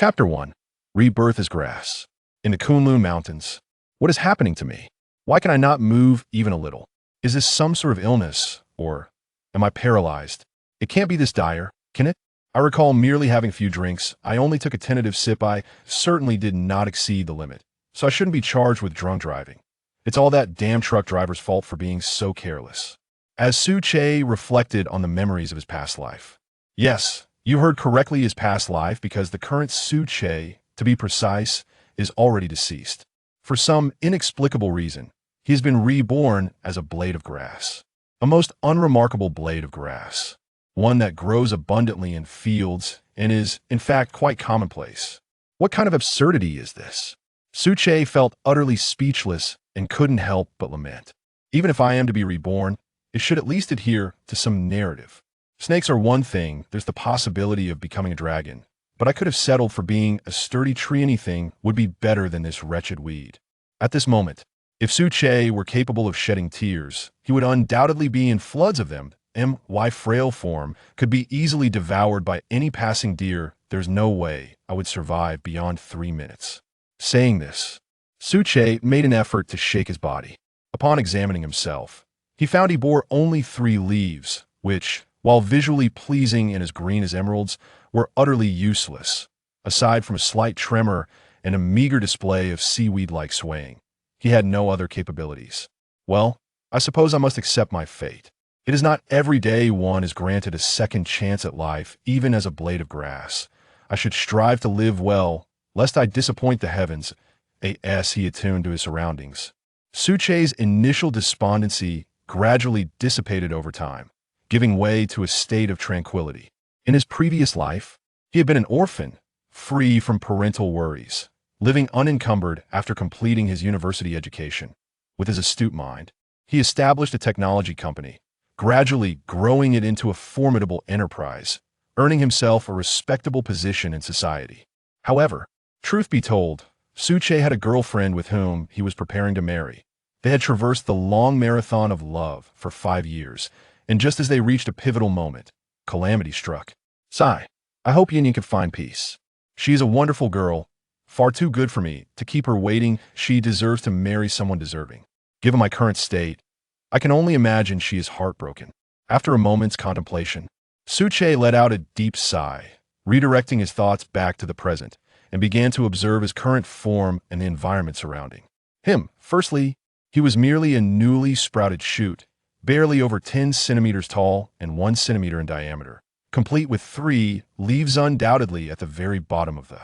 Chapter 1. Rebirth as Grass. In the Kunlun Mountains. What is happening to me? Why can I not move even a little? Is this some sort of illness, or am I paralyzed? It can't be this dire, can it? I recall merely having a few drinks. I only took a tentative sip. I certainly did not exceed the limit, so I shouldn't be charged with drunk driving. It's all that damn truck driver's fault for being so careless. As Su Che reflected on the memories of his past life. Yes, you heard correctly, his past life, because the current Su Che, to be precise, is already deceased. For some inexplicable reason, he has been reborn as a blade of grass. A most unremarkable blade of grass. One that grows abundantly in fields and is, in fact, quite commonplace. What kind of absurdity is this? Su Che felt utterly speechless and couldn't help but lament. Even if I am to be reborn, it should at least adhere to some narrative. Snakes are one thing, there's the possibility of becoming a dragon, but I could have settled for being a sturdy tree. Anything would be better than this wretched weed. At this moment, if Su Che were capable of shedding tears, he would undoubtedly be in floods of them. My frail form could be easily devoured by any passing deer. There's no way I would survive beyond 3 minutes. Saying this, Su Che made an effort to shake his body. Upon examining himself, he found he bore only 3 leaves, which, while visually pleasing and as green as emeralds, were utterly useless, aside from a slight tremor and a meager display of seaweed-like swaying. He had no other capabilities. Well, I suppose I must accept my fate. It is not every day one is granted a second chance at life, even as a blade of grass. I should strive to live well, lest I disappoint the heavens. He attuned to his surroundings. Su Che's initial despondency gradually dissipated over time, giving way to a state of tranquility. In his previous life, he had been an orphan, free from parental worries, living unencumbered after completing his university education. With his astute mind, he established a technology company, gradually growing it into a formidable enterprise, earning himself a respectable position in society. However, truth be told, Su Che had a girlfriend with whom he was preparing to marry. They had traversed the long marathon of love for 5 years, and just as they reached a pivotal moment, calamity struck. Sigh. I hope Yin can find peace. She is a wonderful girl, far too good for me to keep her waiting. She deserves to marry someone deserving. Given my current state, I can only imagine she is heartbroken. After a moment's contemplation, Su Che let out a deep sigh, redirecting his thoughts back to the present, and began to observe his current form and the environment surrounding him. Firstly, he was merely a newly sprouted shoot, barely over 10 centimeters tall and 1 centimeter in diameter, complete with 3 leaves undoubtedly at the very bottom of the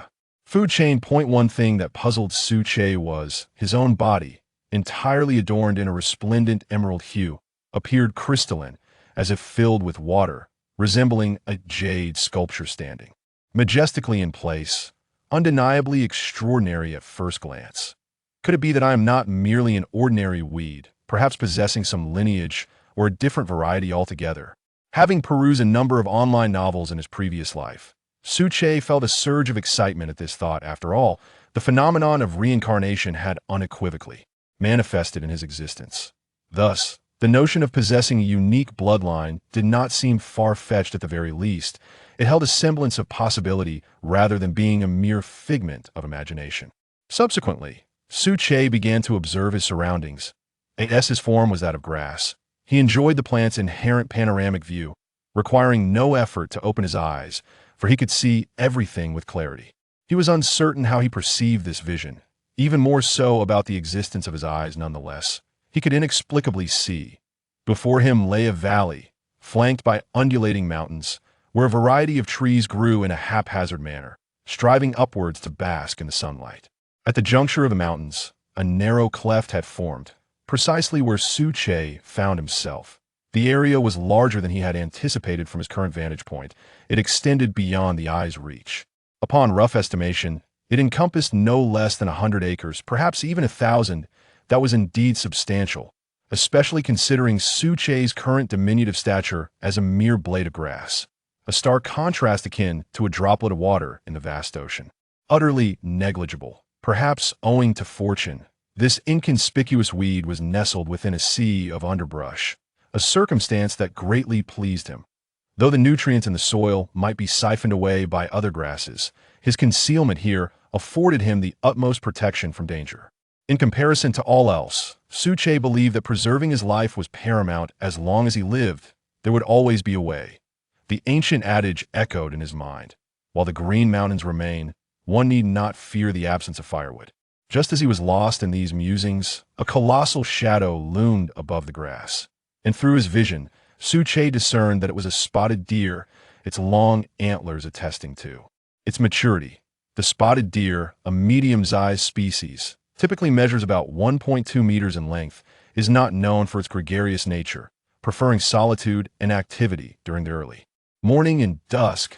food chain. One thing that puzzled Su Che was his own body, entirely adorned in a resplendent emerald hue, appeared crystalline, as if filled with water, resembling a jade sculpture standing majestically in place, undeniably extraordinary at first glance. Could it be that I am not merely an ordinary weed, perhaps possessing some lineage or a different variety altogether? Having perused a number of online novels in his previous life, Su Che felt a surge of excitement at this thought. After all, the phenomenon of reincarnation had unequivocally manifested in his existence. Thus, the notion of possessing a unique bloodline did not seem far-fetched. At the very least, it held a semblance of possibility rather than being a mere figment of imagination. Subsequently, Su Che began to observe his surroundings. His form was that of grass. He enjoyed the plant's inherent panoramic view, requiring no effort to open his eyes, for he could see everything with clarity. He was uncertain how he perceived this vision, even more so about the existence of his eyes. Nonetheless, he could inexplicably see. Before him lay a valley, flanked by undulating mountains, where a variety of trees grew in a haphazard manner, striving upwards to bask in the sunlight. At the juncture of the mountains, a narrow cleft had formed, precisely where Su Che found himself. The area was larger than he had anticipated from his current vantage point. It extended beyond the eye's reach. Upon rough estimation, it encompassed no less than 100 acres, perhaps even 1,000. That was indeed substantial, especially considering Su Che's current diminutive stature as a mere blade of grass, a stark contrast akin to a droplet of water in the vast ocean. Utterly negligible, perhaps owing to fortune, this inconspicuous weed was nestled within a sea of underbrush, a circumstance that greatly pleased him. Though the nutrients in the soil might be siphoned away by other grasses, His concealment here afforded him the utmost protection from danger. In comparison to all else, Suche believed that preserving his life was paramount. As long as he lived, there would always be a way. The ancient adage echoed in his mind. While the green mountains remain, one need not fear the absence of firewood. Just as he was lost in these musings, a colossal shadow loomed above the grass. And through his vision, Suche discerned that it was a spotted deer, its long antlers attesting to its maturity. The spotted deer, a medium-sized species, typically measures about 1.2 meters in length, is not known for its gregarious nature, preferring solitude and activity during the early morning and dusk.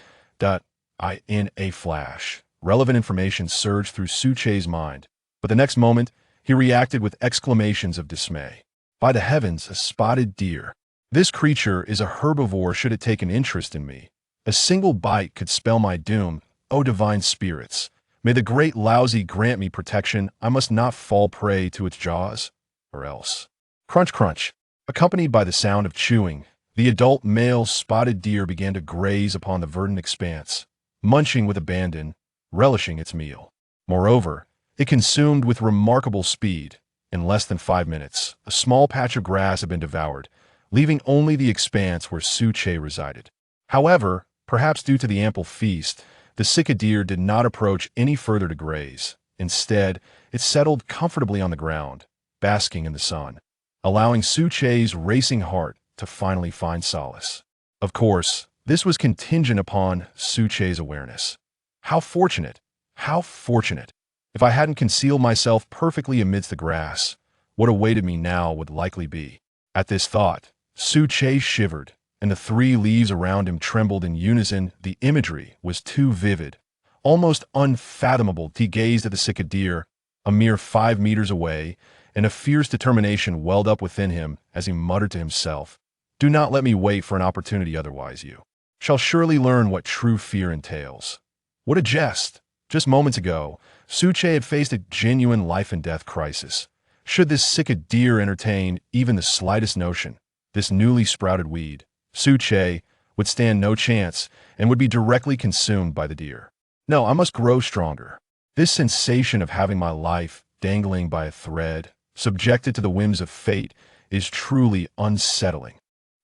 In a flash, relevant information surged through Suche's mind, but the next moment, he reacted with exclamations of dismay. By the heavens, a spotted deer. This creature is a herbivore should it take an interest in me. A single bite could spell my doom. O divine spirits, may the great lousy grant me protection. I must not fall prey to its jaws, or else. Crunch, crunch. Accompanied by the sound of chewing, the adult male spotted deer began to graze upon the verdant expanse, munching with abandon, relishing its meal. Moreover, it consumed with remarkable speed. In less than 5 minutes, a small patch of grass had been devoured, leaving only the expanse where Suche resided. However, perhaps due to the ample feast, the sicca deer did not approach any further to graze. Instead, it settled comfortably on the ground, basking in the sun, allowing Suche's racing heart to finally find solace. Of course, this was contingent upon Suche's awareness. How fortunate! How fortunate! If I hadn't concealed myself perfectly amidst the grass, what awaited me now would likely be. At this thought, Suche shivered, and the 3 leaves around him trembled in unison. The imagery was too vivid, almost unfathomable. He gazed at the sicca deer, a mere 5 meters away, and a fierce determination welled up within him as he muttered to himself, "Do not let me wait for an opportunity, otherwise you shall surely learn what true fear entails." What a jest! Just moments ago, Suche had faced a genuine life-and-death crisis. Should this sicca deer entertain even the slightest notion, this newly sprouted weed, Suche would stand no chance and would be directly consumed by the deer. No, I must grow stronger. This sensation of having my life dangling by a thread, subjected to the whims of fate, is truly unsettling.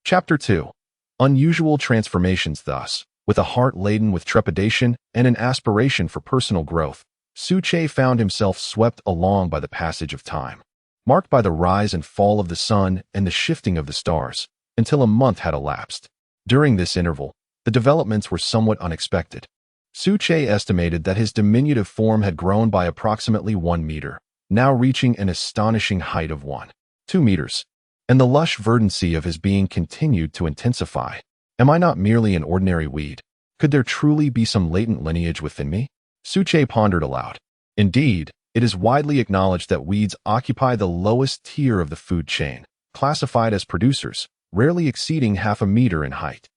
Chapter 2. Unusual transformations. Thus, with a heart laden with trepidation and an aspiration for personal growth, Suche found himself swept along by the passage of time, marked by the rise and fall of the sun and the shifting of the stars, until a month had elapsed. During this interval, the developments were somewhat unexpected. Suche estimated that his diminutive form had grown by approximately 1 meter, now reaching an astonishing height of 1.2 meters, and the lush verdancy of his being continued to intensify. Am I not merely an ordinary weed? Could there truly be some latent lineage within me? Suche pondered aloud. Indeed, it is widely acknowledged that weeds occupy the lowest tier of the food chain, classified as producers, rarely exceeding 0.5 meter in height.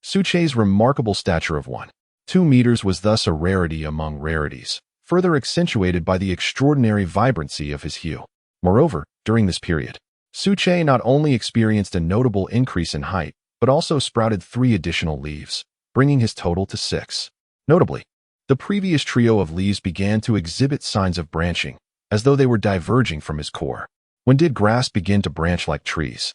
Suche's remarkable stature of 1.2 meters was thus a rarity among rarities, further accentuated by the extraordinary vibrancy of his hue. Moreover, during this period, Suche not only experienced a notable increase in height, but also sprouted 3 additional leaves, bringing his total to 6. Notably, the previous trio of leaves began to exhibit signs of branching, as though they were diverging from his core. When did grass begin to branch like trees?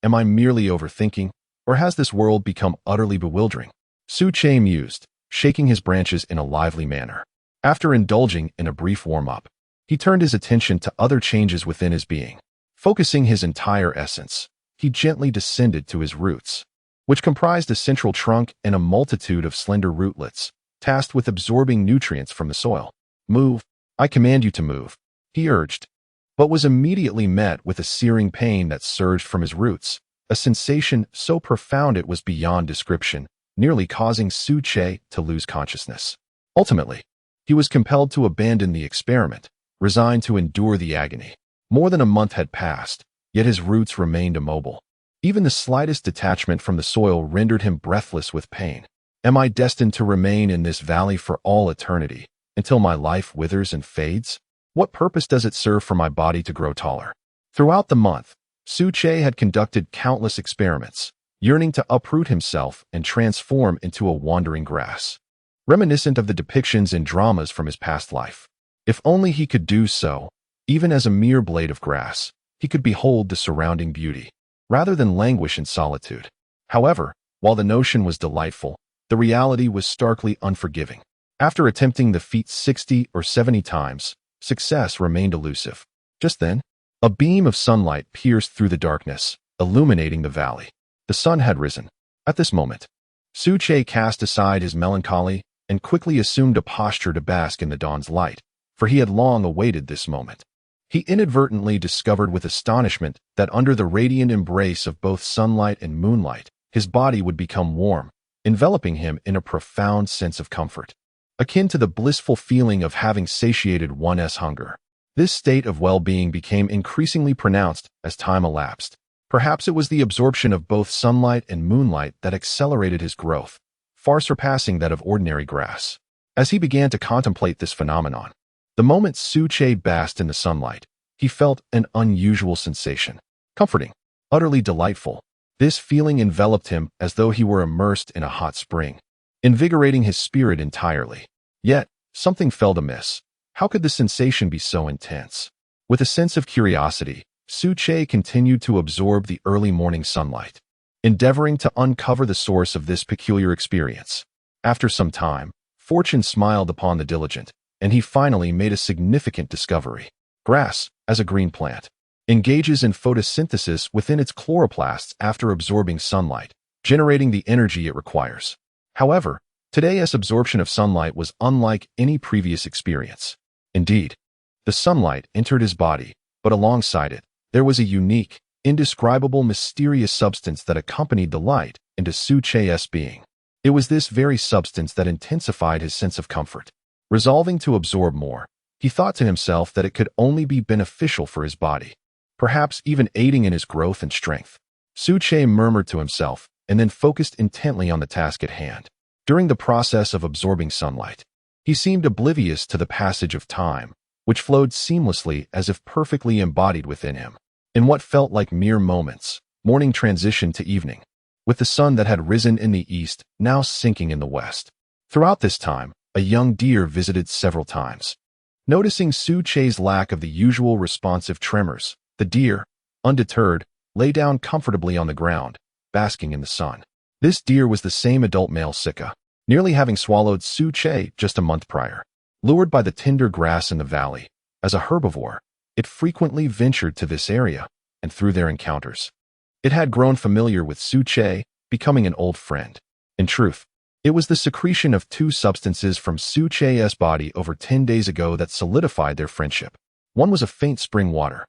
Am I merely overthinking, or has this world become utterly bewildering? Suche mused, shaking his branches in a lively manner. After indulging in a brief warm-up, he turned his attention to other changes within his being. Focusing his entire essence, he gently descended to his roots, which comprised a central trunk and a multitude of slender rootlets, tasked with absorbing nutrients from the soil. "Move, I command you to move," he urged, but was immediately met with a searing pain that surged from his roots, a sensation so profound it was beyond description, nearly causing Suche to lose consciousness. Ultimately, he was compelled to abandon the experiment, resigned to endure the agony. More than a month had passed, yet his roots remained immobile. Even the slightest detachment from the soil rendered him breathless with pain. Am I destined to remain in this valley for all eternity, until my life withers and fades? What purpose does it serve for my body to grow taller? Throughout the month, Suche had conducted countless experiments, yearning to uproot himself and transform into a wandering grass. reminiscent of the depictions in dramas from his past life. If only he could do so, even as a mere blade of grass, he could behold the surrounding beauty, rather than languish in solitude. However, while the notion was delightful, the reality was starkly unforgiving. After attempting the feat 60 or 70 times, success remained elusive. Just then, a beam of sunlight pierced through the darkness, illuminating the valley. The sun had risen. At this moment, Su-che cast aside his melancholy and quickly assumed a posture to bask in the dawn's light, for he had long awaited this moment. He inadvertently discovered with astonishment that under the radiant embrace of both sunlight and moonlight, his body would become warm, enveloping him in a profound sense of comfort, akin to the blissful feeling of having satiated one's hunger. This state of well-being became increasingly pronounced as time elapsed. Perhaps it was the absorption of both sunlight and moonlight that accelerated his growth, far surpassing that of ordinary grass. As he began to contemplate this phenomenon, the moment Su-che basked in the sunlight, he felt an unusual sensation. Comforting, utterly delightful. This feeling enveloped him as though he were immersed in a hot spring, invigorating his spirit entirely. Yet, something felt amiss. How could the sensation be so intense? With a sense of curiosity, Su-che continued to absorb the early morning sunlight, endeavoring to uncover the source of this peculiar experience. After some time, fortune smiled upon the diligent, and he finally made a significant discovery. Grass, as a green plant, engages in photosynthesis within its chloroplasts after absorbing sunlight, generating the energy it requires. However, today's absorption of sunlight was unlike any previous experience. Indeed, the sunlight entered his body, but alongside it, there was a unique, indescribable, mysterious substance that accompanied the light into Su-che's being. It was this very substance that intensified his sense of comfort. Resolving to absorb more, he thought to himself that it could only be beneficial for his body, perhaps even aiding in his growth and strength. Su-che murmured to himself and then focused intently on the task at hand. During the process of absorbing sunlight, he seemed oblivious to the passage of time, which flowed seamlessly as if perfectly embodied within him. In what felt like mere moments, morning transitioned to evening, with the sun that had risen in the east now sinking in the west. Throughout this time, a young deer visited several times. Noticing Su-che's lack of the usual responsive tremors, the deer, undeterred, lay down comfortably on the ground, basking in the sun. This deer was the same adult male sika, nearly having swallowed Su-che just a month prior. Lured by the tender grass in the valley, as a herbivore, it frequently ventured to this area, and through their encounters, it had grown familiar with Su-che, becoming an old friend. In truth, it was the secretion of two substances from Su-che's body over 10 days ago that solidified their friendship. One was a faint spring water,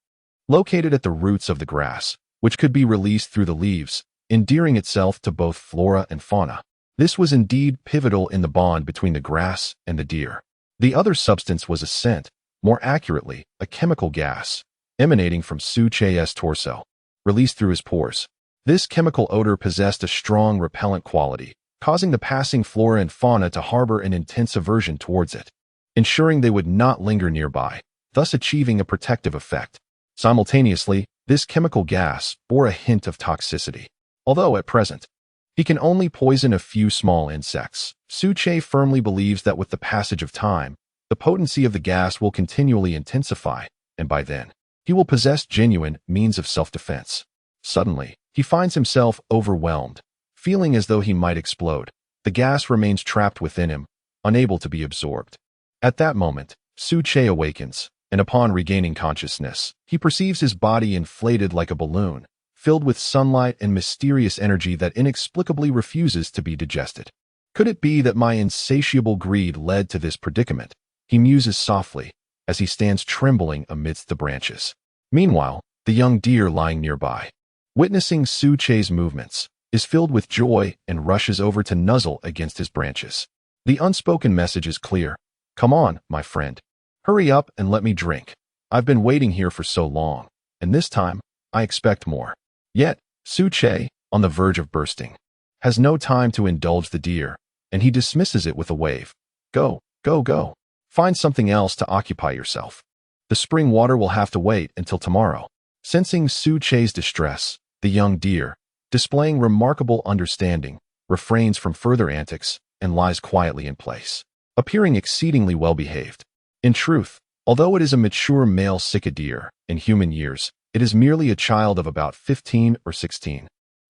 located at the roots of the grass, which could be released through the leaves, endearing itself to both flora and fauna. This was indeed pivotal in the bond between the grass and the deer. The other substance was ascent, more accurately, a chemical gas, emanating from Su-che's torso, released through his pores. This chemical odor possessed a strong repellent quality, causing the passing flora and fauna to harbor an intense aversion towards it, ensuring they would not linger nearby, thus achieving a protective effect. Simultaneously, this chemical gas bore a hint of toxicity. Although at present, he can only poison a few small insects, Su-che firmly believes that with the passage of time, the potency of the gas will continually intensify, and by then, he will possess genuine means of self-defense. Suddenly, he finds himself overwhelmed, feeling as though he might explode. The gas remains trapped within him, unable to be absorbed. At that moment, Su-che awakens, and upon regaining consciousness, he perceives his body inflated like a balloon, filled with sunlight and mysterious energy that inexplicably refuses to be digested. Could it be that my insatiable greed led to this predicament? He muses softly, as he stands trembling amidst the branches. Meanwhile, the young deer lying nearby, witnessing Su-che's movements, is filled with joy and rushes over to nuzzle against his branches. The unspoken message is clear. Come on, my friend. Hurry up and let me drink. I've been waiting here for so long, and this time, I expect more. Yet, Su-che, on the verge of bursting, has no time to indulge the deer, and he dismisses it with a wave. Go, go, go. Find something else to occupy yourself. The spring water will have to wait until tomorrow. Sensing Su-che's distress, the young deer, displaying remarkable understanding, refrains from further antics and lies quietly in place, appearing exceedingly well-behaved. In truth, although it is a mature male cicada in human years, it is merely a child of about 15 or 16,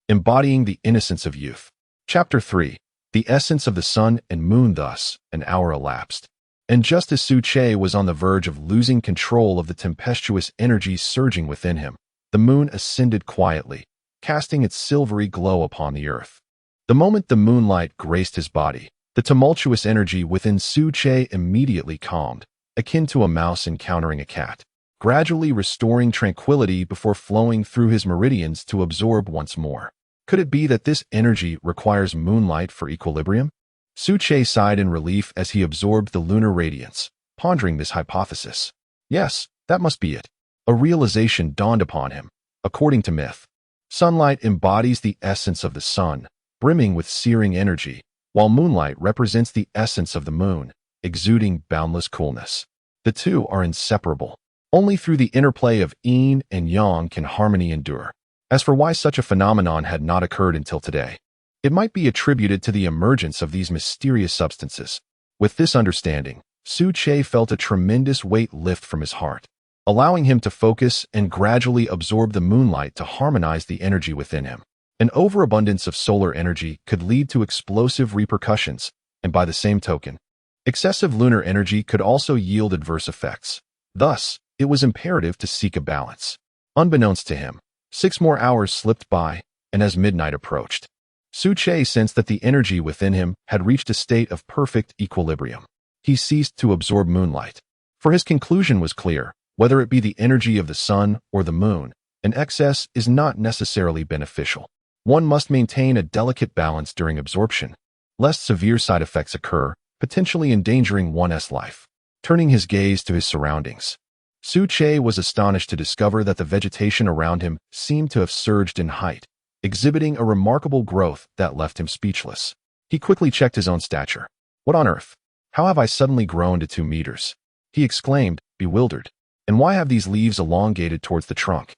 embodying the innocence of youth. Chapter 3. The essence of the sun and moon. Thus, an hour elapsed, and just as Su Che was on the verge of losing control of the tempestuous energies surging within him, the moon ascended quietly, casting its silvery glow upon the earth. The moment the moonlight graced his body, the tumultuous energy within Su Che immediately calmed, akin to a mouse encountering a cat, gradually restoring tranquility before flowing through his meridians to absorb once more. Could it be that this energy requires moonlight for equilibrium? Su Che sighed in relief as he absorbed the lunar radiance, pondering this hypothesis. Yes, that must be it. A realization dawned upon him. According to myth, sunlight embodies the essence of the sun, brimming with searing energy, while moonlight represents the essence of the moon, exuding boundless coolness. The two are inseparable. Only through the interplay of yin and yang can harmony endure. As for why such a phenomenon had not occurred until today, it might be attributed to the emergence of these mysterious substances. With this understanding, Su Che felt a tremendous weight lift from his heart, allowing him to focus and gradually absorb the moonlight to harmonize the energy within him. An overabundance of solar energy could lead to explosive repercussions, and by the same token, excessive lunar energy could also yield adverse effects. Thus, it was imperative to seek a balance. Unbeknownst to him, 6 more hours slipped by, and as midnight approached, Su Che sensed that the energy within him had reached a state of perfect equilibrium. He ceased to absorb moonlight, for his conclusion was clear: whether it be the energy of the sun or the moon, an excess is not necessarily beneficial. One must maintain a delicate balance during absorption, lest severe side effects occur, potentially endangering one's life. Turning his gaze to his surroundings, Su Che was astonished to discover that the vegetation around him seemed to have surged in height, exhibiting a remarkable growth that left him speechless. He quickly checked his own stature. What on earth? How have I suddenly grown to 2 meters? He exclaimed, bewildered. And why have these leaves elongated towards the trunk?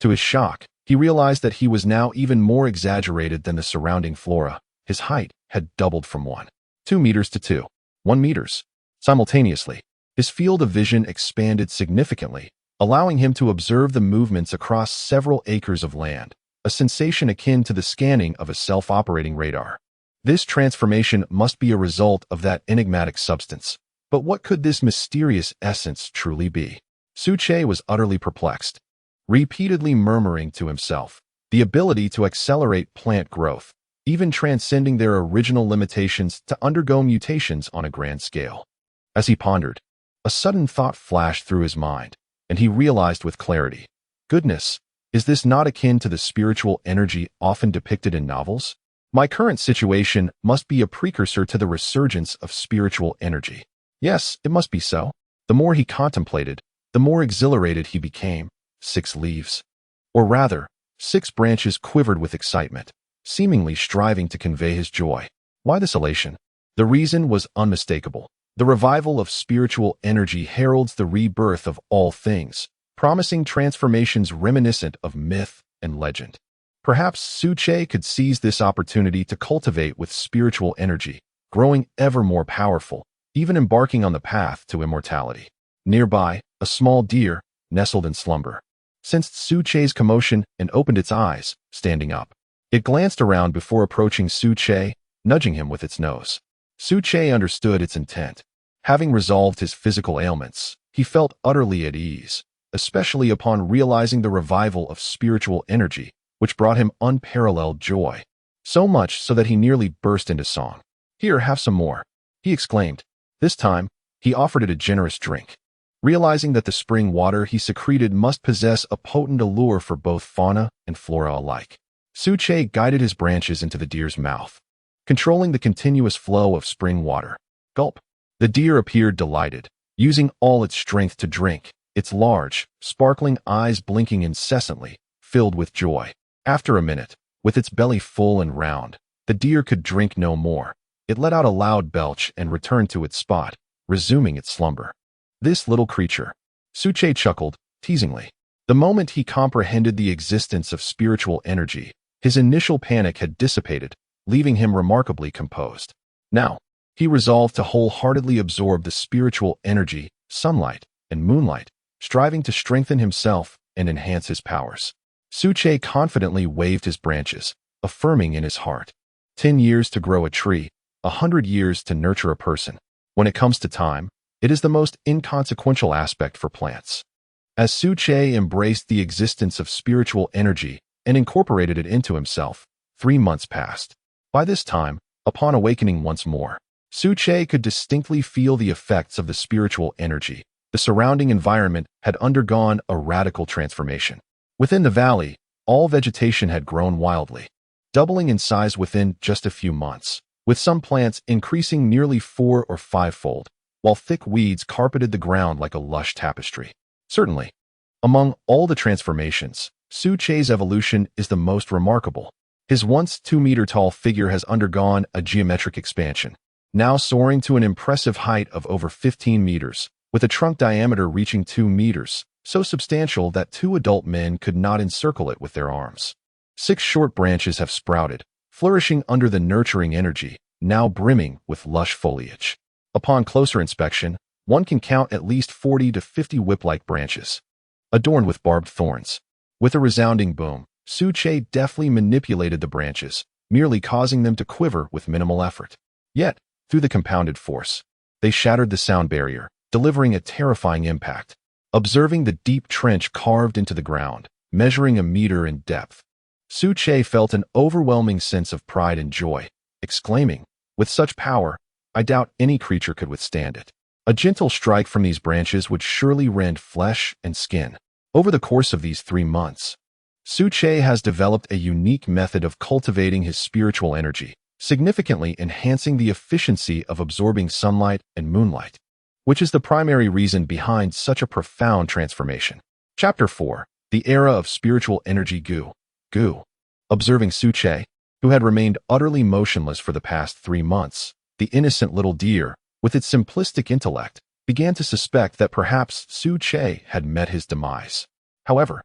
To his shock, he realized that he was now even more exaggerated than the surrounding flora. His height had doubled from 2 meters to 1 meters. Simultaneously, his field of vision expanded significantly, allowing him to observe the movements across several acres of land, a sensation akin to the scanning of a self-operating radar. This transformation must be a result of that enigmatic substance. But what could this mysterious essence truly be? Su Che was utterly perplexed, repeatedly murmuring to himself, the ability to accelerate plant growth, even transcending their original limitations to undergo mutations on a grand scale. As he pondered, a sudden thought flashed through his mind, and he realized with clarity, goodness, is this not akin to the spiritual energy often depicted in novels? My current situation must be a precursor to the resurgence of spiritual energy. Yes, it must be so. The more he contemplated, the more exhilarated he became. 6 leaves, or rather, 6 branches quivered with excitement, seemingly striving to convey his joy. Why this elation? The reason was unmistakable. The revival of spiritual energy heralds the rebirth of all things, promising transformations reminiscent of myth and legend. Perhaps Su Che could seize this opportunity to cultivate with spiritual energy, growing ever more powerful, even embarking on the path to immortality. Nearby, a small deer nestled in slumber sensed Su Che's commotion and opened its eyes, standing up. It glanced around before approaching Su Che, nudging him with its nose. Su Che understood its intent. Having resolved his physical ailments, he felt utterly at ease, especially upon realizing the revival of spiritual energy, which brought him unparalleled joy. So much so that he nearly burst into song. Here, have some more, he exclaimed. This time, he offered it a generous drink. Realizing that the spring water he secreted must possess a potent allure for both fauna and flora alike, Su Che guided his branches into the deer's mouth, controlling the continuous flow of spring water. Gulp. The deer appeared delighted, using all its strength to drink, its large, sparkling eyes blinking incessantly, filled with joy. After a minute, with its belly full and round, the deer could drink no more. It let out a loud belch and returned to its spot, resuming its slumber. This little creature, Su Che chuckled, teasingly. The moment he comprehended the existence of spiritual energy, his initial panic had dissipated, leaving him remarkably composed. Now, he resolved to wholeheartedly absorb the spiritual energy, sunlight, and moonlight, striving to strengthen himself and enhance his powers. Suche confidently waved his branches, affirming in his heart, 10 years to grow a tree, 100 years to nurture a person. When it comes to time, it is the most inconsequential aspect for plants. As Suche embraced the existence of spiritual energy and incorporated it into himself, 3 months passed. By this time, upon awakening once more, Suche could distinctly feel the effects of the spiritual energy. The surrounding environment had undergone a radical transformation. Within the valley, all vegetation had grown wildly, doubling in size within just a few months, with some plants increasing nearly 4 or 5-fold, while thick weeds carpeted the ground like a lush tapestry. Certainly, among all the transformations, Suche's evolution is the most remarkable. His once 2-meter-tall figure has undergone a geometric expansion, now soaring to an impressive height of over 15 meters, with a trunk diameter reaching 2 meters, so substantial that 2 adult men could not encircle it with their arms. 6 short branches have sprouted, flourishing under the nurturing energy, now brimming with lush foliage. Upon closer inspection, one can count at least 40 to 50 whip-like branches, adorned with barbed thorns. With a resounding boom, Suche deftly manipulated the branches, merely causing them to quiver with minimal effort. Yet, through the compounded force, they shattered the sound barrier, delivering a terrifying impact. Observing the deep trench carved into the ground, measuring a meter in depth, Suche felt an overwhelming sense of pride and joy, exclaiming, "With such power, I doubt any creature could withstand it." A gentle strike from these branches would surely rend flesh and skin. Over the course of these 3 months, Suche has developed a unique method of cultivating his spiritual energy, significantly enhancing the efficiency of absorbing sunlight and moonlight, which is the primary reason behind such a profound transformation. Chapter 4. The Era of Spiritual Energy Gu. Observing Suche, who had remained utterly motionless for the past 3 months, the innocent little deer, with its simplistic intellect, began to suspect that perhaps Suche had met his demise. However,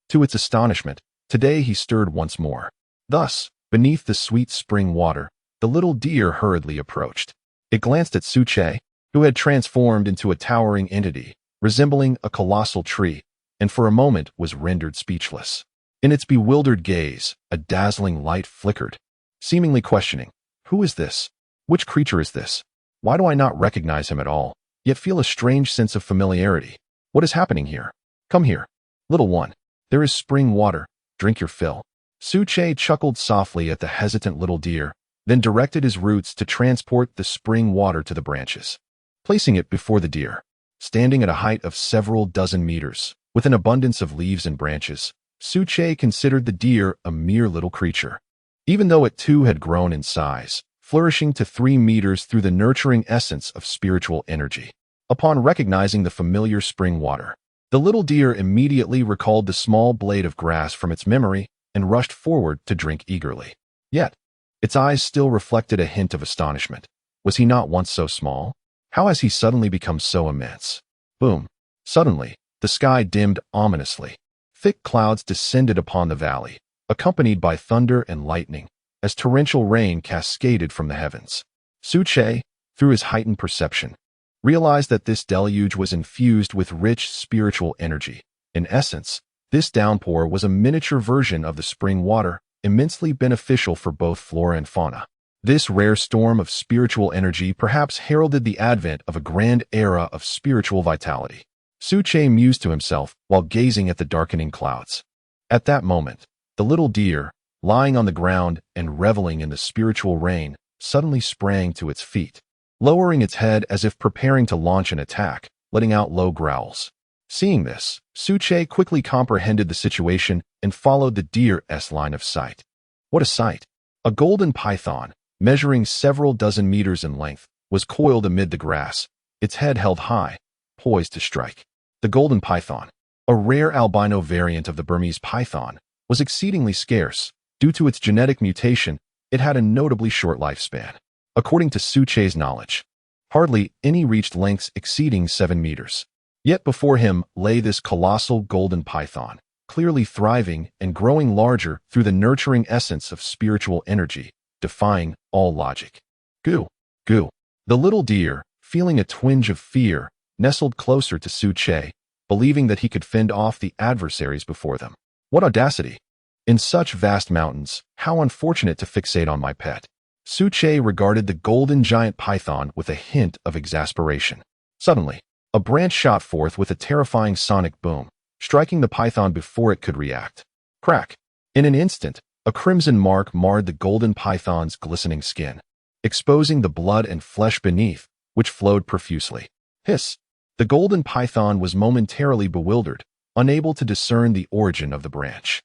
to its astonishment, today he stirred once more. Thus, beneath the sweet spring water, the little deer hurriedly approached. It glanced at Suche, who had transformed into a towering entity, resembling a colossal tree, and for a moment was rendered speechless. In its bewildered gaze, a dazzling light flickered, seemingly questioning, "Who is this? Which creature is this? Why do I not recognize him at all, yet feel a strange sense of familiarity? What is happening here? Come here, little one. There is spring water. Drink your fill." Suche chuckled softly at the hesitant little deer, then directed his roots to transport the spring water to the branches. Placing it before the deer, standing at a height of several dozen meters, with an abundance of leaves and branches, Suche considered the deer a mere little creature. Even though it too had grown in size, flourishing to 3 meters through the nurturing essence of spiritual energy. Upon recognizing the familiar spring water, the little deer immediately recalled the small blade of grass from its memory and rushed forward to drink eagerly. Yet, its eyes still reflected a hint of astonishment. Was he not once so small? How has he suddenly become so immense? Boom! Suddenly, the sky dimmed ominously. Thick clouds descended upon the valley, accompanied by thunder and lightning, as torrential rain cascaded from the heavens. Suche, through his heightened perception, realized that this deluge was infused with rich spiritual energy. In essence, this downpour was a miniature version of the spring water, immensely beneficial for both flora and fauna. This rare storm of spiritual energy perhaps heralded the advent of a grand era of spiritual vitality. Suche mused to himself while gazing at the darkening clouds. At that moment, the little deer, lying on the ground and reveling in the spiritual rain, suddenly sprang to its feet, lowering its head as if preparing to launch an attack, letting out low growls. Seeing this, Suche quickly comprehended the situation and followed the deer's line of sight. What a sight! A golden python, measuring several dozen meters in length, was coiled amid the grass, its head held high, poised to strike. The golden python, a rare albino variant of the Burmese python, was exceedingly scarce. Due to its genetic mutation, it had a notably short lifespan. According to Suche's knowledge, hardly any reached lengths exceeding 7 meters. Yet before him lay this colossal golden python, clearly thriving and growing larger through the nurturing essence of spiritual energy, defying all logic. Gu. Goo. The little deer, feeling a twinge of fear, nestled closer to Su Che, believing that he could fend off the adversaries before them. What audacity! In such vast mountains, how unfortunate to fixate on my pet. Su Che regarded the golden giant python with a hint of exasperation. Suddenly, a branch shot forth with a terrifying sonic boom, striking the python before it could react. Crack! In an instant, a crimson mark marred the golden python's glistening skin, exposing the blood and flesh beneath, which flowed profusely. Hiss! The golden python was momentarily bewildered, unable to discern the origin of the branch.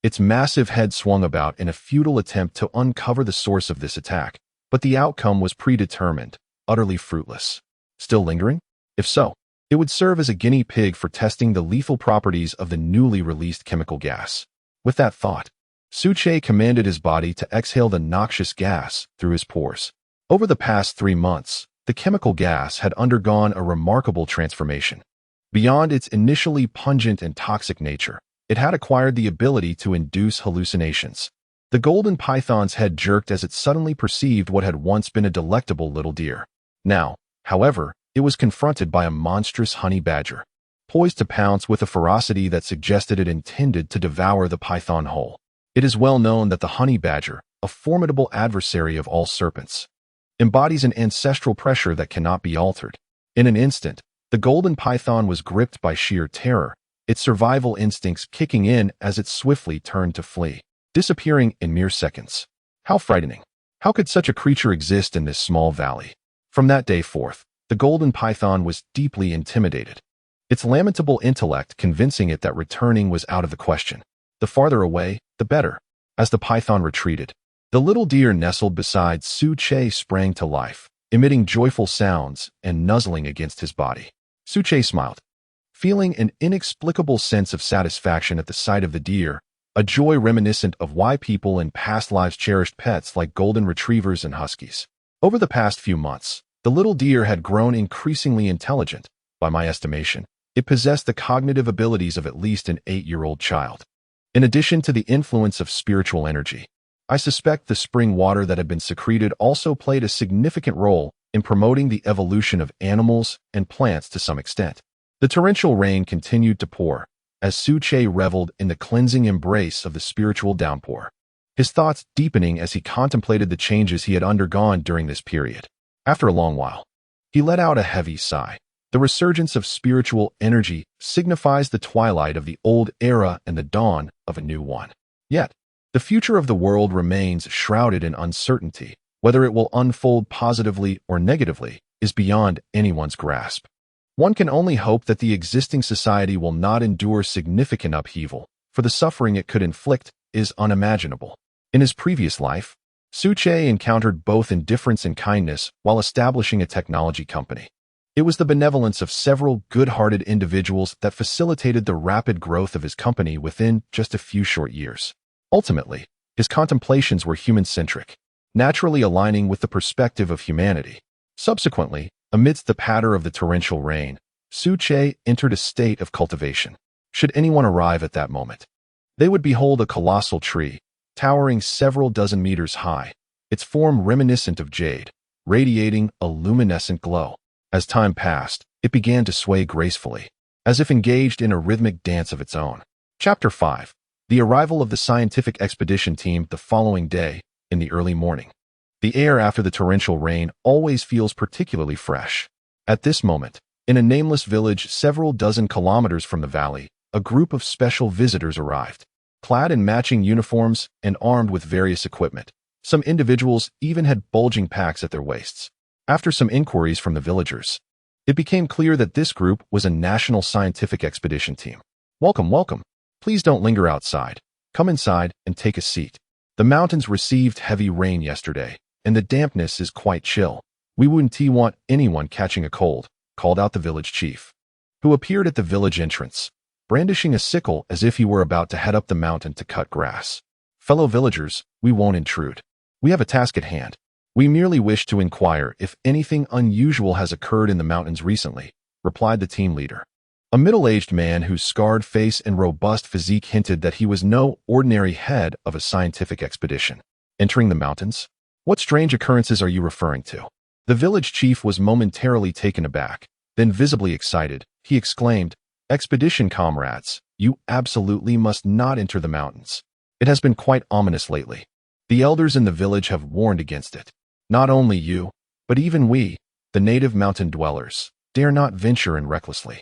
Its massive head swung about in a futile attempt to uncover the source of this attack, but the outcome was predetermined, utterly fruitless. Still lingering? If so, it would serve as a guinea pig for testing the lethal properties of the newly released chemical gas. With that thought, Su Che commanded his body to exhale the noxious gas through his pores. Over the past 3 months, the chemical gas had undergone a remarkable transformation. Beyond its initially pungent and toxic nature, it had acquired the ability to induce hallucinations. The golden python's head jerked as it suddenly perceived what had once been a delectable little deer. Now, however, it was confronted by a monstrous honey badger, poised to pounce with a ferocity that suggested it intended to devour the python whole. It is well known that the honey badger, a formidable adversary of all serpents, embodies an ancestral pressure that cannot be altered. In an instant, the golden python was gripped by sheer terror, its survival instincts kicking in as it swiftly turned to flee, disappearing in mere seconds. How frightening! How could such a creature exist in this small valley? From that day forth, the golden python was deeply intimidated, its lamentable intellect convincing it that returning was out of the question. The farther away, the better. As the python retreated, the little deer nestled beside Su Che sprang to life, emitting joyful sounds and nuzzling against his body. Su Che smiled, feeling an inexplicable sense of satisfaction at the sight of the deer, a joy reminiscent of why people in past lives cherished pets like golden retrievers and huskies. Over the past few months, the little deer had grown increasingly intelligent. By my estimation, it possessed the cognitive abilities of at least an 8-year-old child. In addition to the influence of spiritual energy, I suspect the spring water that had been secreted also played a significant role in promoting the evolution of animals and plants to some extent. The torrential rain continued to pour, as Su Che reveled in the cleansing embrace of the spiritual downpour, his thoughts deepening as he contemplated the changes he had undergone during this period. After a long while, he let out a heavy sigh. The resurgence of spiritual energy signifies the twilight of the old era and the dawn of a new one. Yet, the future of the world remains shrouded in uncertainty. Whether it will unfold positively or negatively is beyond anyone's grasp. One can only hope that the existing society will not endure significant upheaval, for the suffering it could inflict is unimaginable. In his previous life, Su Che encountered both indifference and kindness while establishing a technology company. It was the benevolence of several good-hearted individuals that facilitated the rapid growth of his company within just a few short years. Ultimately, his contemplations were human-centric, naturally aligning with the perspective of humanity. Subsequently, amidst the patter of the torrential rain, Su Che entered a state of cultivation. Should anyone arrive at that moment, they would behold a colossal tree, towering several dozen meters high, its form reminiscent of jade, radiating a luminescent glow. As time passed, it began to sway gracefully, as if engaged in a rhythmic dance of its own. Chapter 5. The arrival of the scientific expedition team the following day, in the early morning. The air after the torrential rain always feels particularly fresh. At this moment, in a nameless village several dozen kilometers from the valley, a group of special visitors arrived. Clad in matching uniforms and armed with various equipment, some individuals even had bulging packs at their waists. After some inquiries from the villagers, it became clear that this group was a national scientific expedition team. Welcome, welcome. Please don't linger outside. Come inside and take a seat. The mountains received heavy rain yesterday, and the dampness is quite chill. We wouldn't want anyone catching a cold, called out the village chief, who appeared at the village entrance, brandishing a sickle as if he were about to head up the mountain to cut grass. Fellow villagers, we won't intrude. We have a task at hand. We merely wish to inquire if anything unusual has occurred in the mountains recently, replied the team leader. A middle-aged man whose scarred face and robust physique hinted that he was no ordinary head of a scientific expedition. Entering the mountains? What strange occurrences are you referring to? The village chief was momentarily taken aback, then visibly excited. He exclaimed, "Expedition comrades, you absolutely must not enter the mountains. It has been quite ominous lately. The elders in the village have warned against it. Not only you, but even we, the native mountain dwellers, dare not venture in recklessly.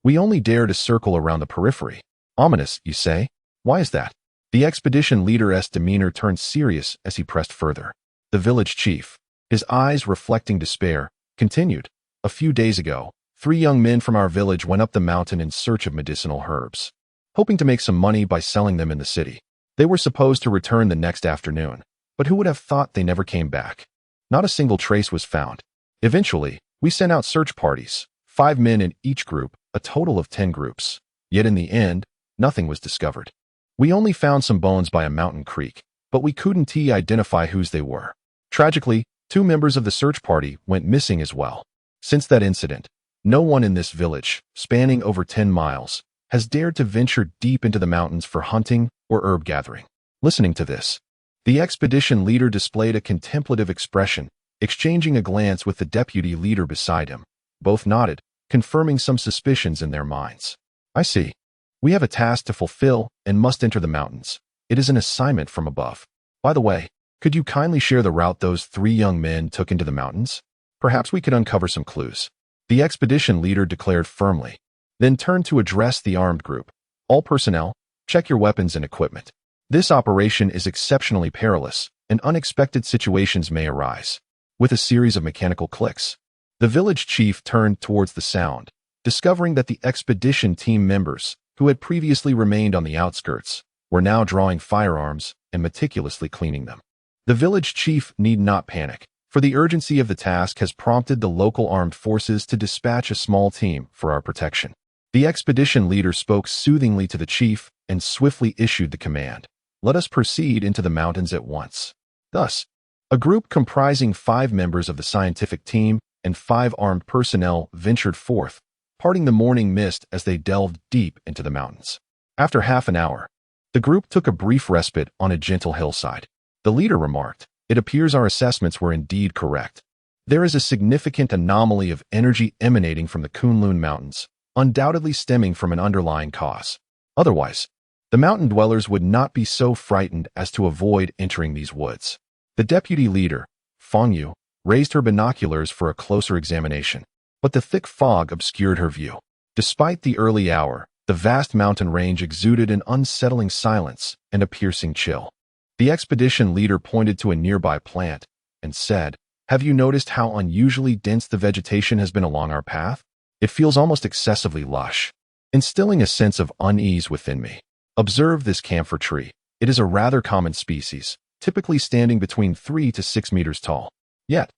We only dare to circle around the periphery." Ominous, you say? Why is that? The expedition leader's demeanor turned serious as he pressed further. The village chief, his eyes reflecting despair, continued, "A few days ago, 3 young men from our village went up the mountain in search of medicinal herbs, hoping to make some money by selling them in the city. They were supposed to return the next afternoon, but who would have thought they never came back? Not a single trace was found. Eventually, we sent out search parties, 5 men in each group, a total of 10 groups. Yet in the end, nothing was discovered. We only found some bones by a mountain creek, but we couldn't identify whose they were. Tragically, 2 members of the search party went missing as well. Since that incident, no one in this village, spanning over 10 miles, has dared to venture deep into the mountains for hunting or herb gathering." Listening to this, the expedition leader displayed a contemplative expression, exchanging a glance with the deputy leader beside him. Both nodded, confirming some suspicions in their minds. "I see. We have a task to fulfill and must enter the mountains. It is an assignment from above. By the way, could you kindly share the route those 3 young men took into the mountains? Perhaps we could uncover some clues." The expedition leader declared firmly, then turned to address the armed group. "All personnel, check your weapons and equipment. This operation is exceptionally perilous, and unexpected situations may arise." With a series of mechanical clicks, the village chief turned towards the sound, discovering that the expedition team members, who had previously remained on the outskirts, were now drawing firearms and meticulously cleaning them. The village chief need not panic, for the urgency of the task has prompted the local armed forces to dispatch a small team for our protection. The expedition leader spoke soothingly to the chief and swiftly issued the command, "Let us proceed into the mountains at once." Thus, a group comprising 5 members of the scientific team and 5 armed personnel ventured forth, parting the morning mist as they delved deep into the mountains. After half an hour, the group took a brief respite on a gentle hillside. The leader remarked, "It appears our assessments were indeed correct. There is a significant anomaly of energy emanating from the Kunlun Mountains, undoubtedly stemming from an underlying cause. Otherwise, the mountain dwellers would not be so frightened as to avoid entering these woods." The deputy leader, Fangyu, raised her binoculars for a closer examination, but the thick fog obscured her view. Despite the early hour, the vast mountain range exuded an unsettling silence and a piercing chill. The expedition leader pointed to a nearby plant and said, "Have you noticed how unusually dense the vegetation has been along our path? It feels almost excessively lush, instilling a sense of unease within me. Observe this camphor tree. It is a rather common species, typically standing between 3 to 6 meters tall. Yet,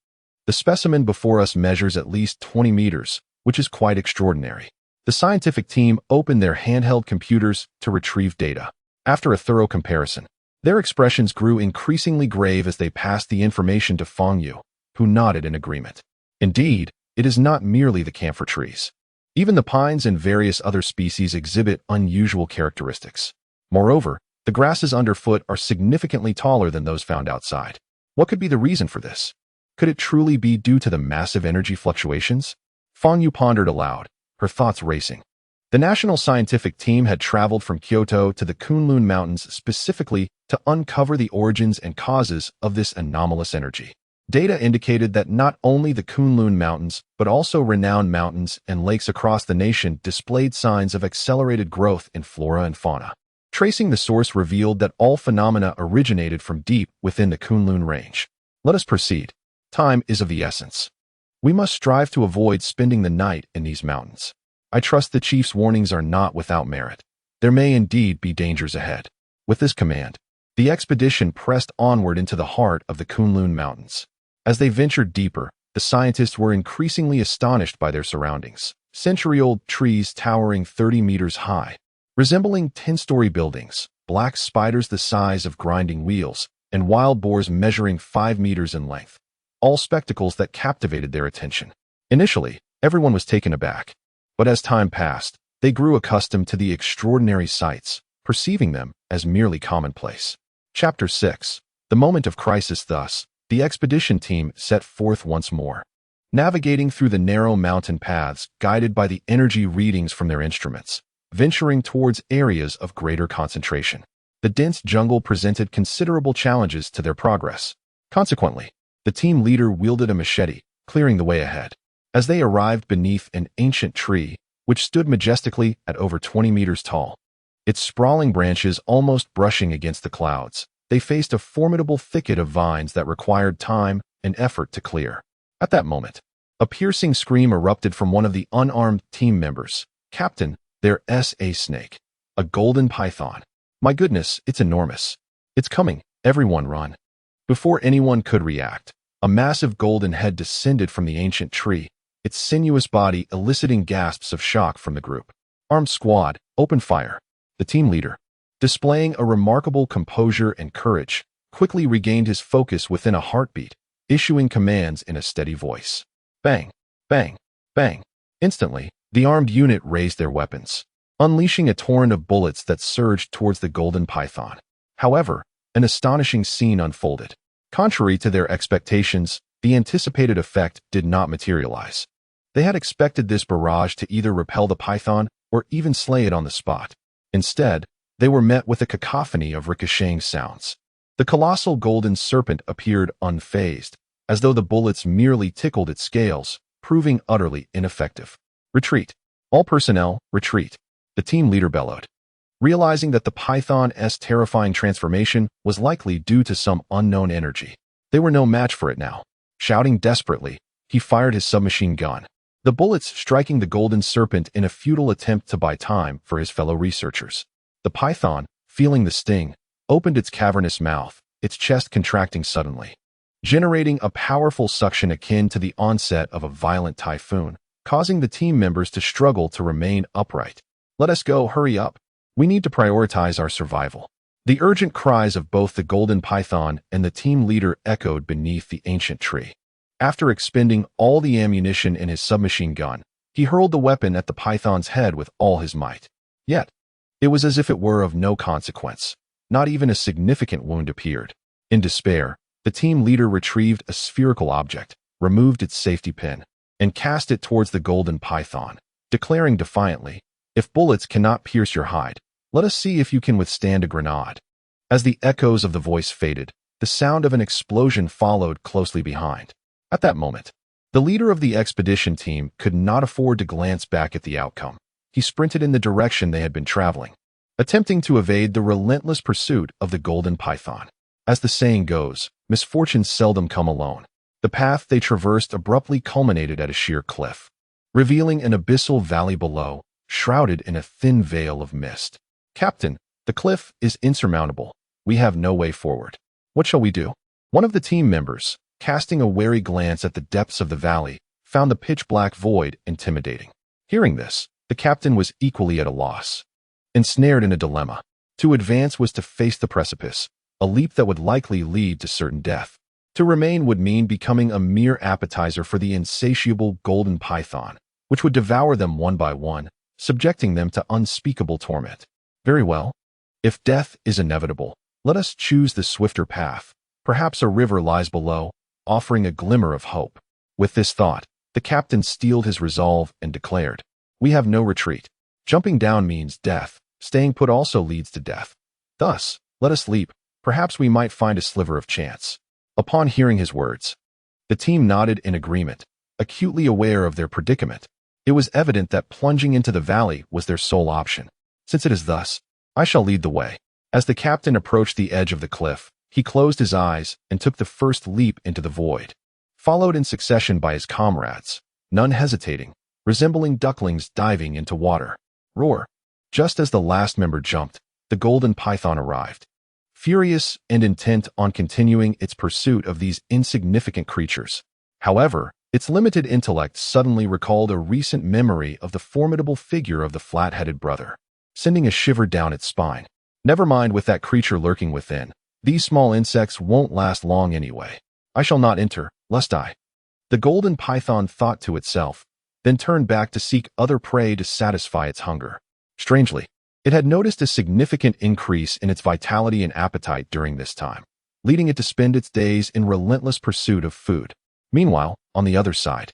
the specimen before us measures at least 20 meters, which is quite extraordinary." The scientific team opened their handheld computers to retrieve data. After a thorough comparison, their expressions grew increasingly grave as they passed the information to Fangyu, who nodded in agreement. Indeed, it is not merely the camphor trees. Even the pines and various other species exhibit unusual characteristics. Moreover, the grasses underfoot are significantly taller than those found outside. What could be the reason for this? Could it truly be due to the massive energy fluctuations? Fangyu pondered aloud, her thoughts racing. The national scientific team had traveled from Kyoto to the Kunlun Mountains specifically to uncover the origins and causes of this anomalous energy. Data indicated that not only the Kunlun Mountains, but also renowned mountains and lakes across the nation displayed signs of accelerated growth in flora and fauna. Tracing the source revealed that all phenomena originated from deep within the Kunlun range. Let us proceed. Time is of the essence. We must strive to avoid spending the night in these mountains. I trust the chief's warnings are not without merit. There may indeed be dangers ahead. With this command, the expedition pressed onward into the heart of the Kunlun Mountains. As they ventured deeper, the scientists were increasingly astonished by their surroundings. Century-old trees towering 30 meters high, resembling 10-story buildings, black spiders the size of grinding wheels, and wild boars measuring 5 meters in length. All spectacles that captivated their attention. Initially, everyone was taken aback, but as time passed, they grew accustomed to the extraordinary sights, perceiving them as merely commonplace. Chapter 6. The moment of crisis. Thus, the expedition team set forth once more, navigating through the narrow mountain paths guided by the energy readings from their instruments, venturing towards areas of greater concentration. The dense jungle presented considerable challenges to their progress. Consequently, the team leader wielded a machete, clearing the way ahead. As they arrived beneath an ancient tree, which stood majestically at over 20 meters tall, its sprawling branches almost brushing against the clouds, they faced a formidable thicket of vines that required time and effort to clear. At that moment, a piercing scream erupted from one of the unarmed team members. "Captain, there's a snake. A golden python. My goodness, it's enormous. It's coming. Everyone run." Before anyone could react, a massive golden head descended from the ancient tree, its sinuous body eliciting gasps of shock from the group. "Armed squad, open fire." The team leader, displaying a remarkable composure and courage, quickly regained his focus within a heartbeat, issuing commands in a steady voice. Bang, bang, bang. Instantly, the armed unit raised their weapons, unleashing a torrent of bullets that surged towards the golden python. However, an astonishing scene unfolded. Contrary to their expectations, the anticipated effect did not materialize. They had expected this barrage to either repel the python or even slay it on the spot. Instead, they were met with a cacophony of ricocheting sounds. The colossal golden serpent appeared unfazed, as though the bullets merely tickled its scales, proving utterly ineffective. "Retreat. All personnel, retreat," the team leader bellowed. Realizing that the python's terrifying transformation was likely due to some unknown energy, they were no match for it now. Shouting desperately, he fired his submachine gun, the bullets striking the golden serpent in a futile attempt to buy time for his fellow researchers. The python, feeling the sting, opened its cavernous mouth, its chest contracting suddenly, generating a powerful suction akin to the onset of a violent typhoon, causing the team members to struggle to remain upright. "Let us go, hurry up. We need to prioritize our survival." The urgent cries of both the golden python and the team leader echoed beneath the ancient tree. After expending all the ammunition in his submachine gun, he hurled the weapon at the python's head with all his might. Yet, it was as if it were of no consequence. Not even a significant wound appeared. In despair, the team leader retrieved a spherical object, removed its safety pin, and cast it towards the golden python, declaring defiantly, "If bullets cannot pierce your hide, let us see if you can withstand a grenade." As the echoes of the voice faded, the sound of an explosion followed closely behind. At that moment, the leader of the expedition team could not afford to glance back at the outcome. He sprinted in the direction they had been traveling, attempting to evade the relentless pursuit of the golden python. As the saying goes, misfortunes seldom come alone. The path they traversed abruptly culminated at a sheer cliff, revealing an abyssal valley below, shrouded in a thin veil of mist. "Captain, the cliff is insurmountable. We have no way forward. What shall we do?" One of the team members, casting a wary glance at the depths of the valley, found the pitch-black void intimidating. Hearing this, the captain was equally at a loss. Ensnared in a dilemma, to advance was to face the precipice, a leap that would likely lead to certain death. To remain would mean becoming a mere appetizer for the insatiable golden python, which would devour them one by one, subjecting them to unspeakable torment. Very well. If death is inevitable, let us choose the swifter path. Perhaps a river lies below, offering a glimmer of hope. With this thought, the captain steeled his resolve and declared, "We have no retreat. Jumping down means death. Staying put also leads to death. Thus, let us leap. Perhaps we might find a sliver of chance." Upon hearing his words, the team nodded in agreement, acutely aware of their predicament. It was evident that plunging into the valley was their sole option. "Since it is thus, I shall lead the way." As the captain approached the edge of the cliff, he closed his eyes and took the first leap into the void, followed in succession by his comrades, none hesitating, resembling ducklings diving into water. Roar! Just as the last member jumped, the golden python arrived, furious and intent on continuing its pursuit of these insignificant creatures. However, its limited intellect suddenly recalled a recent memory of the formidable figure of the flat-headed brother, sending a shiver down its spine. Never mind with that creature lurking within. These small insects won't last long anyway. I shall not enter, lest I. The golden python thought to itself, then turned back to seek other prey to satisfy its hunger. Strangely, it had noticed a significant increase in its vitality and appetite during this time. leading it to spend its days in relentless pursuit of food. Meanwhile, on the other side,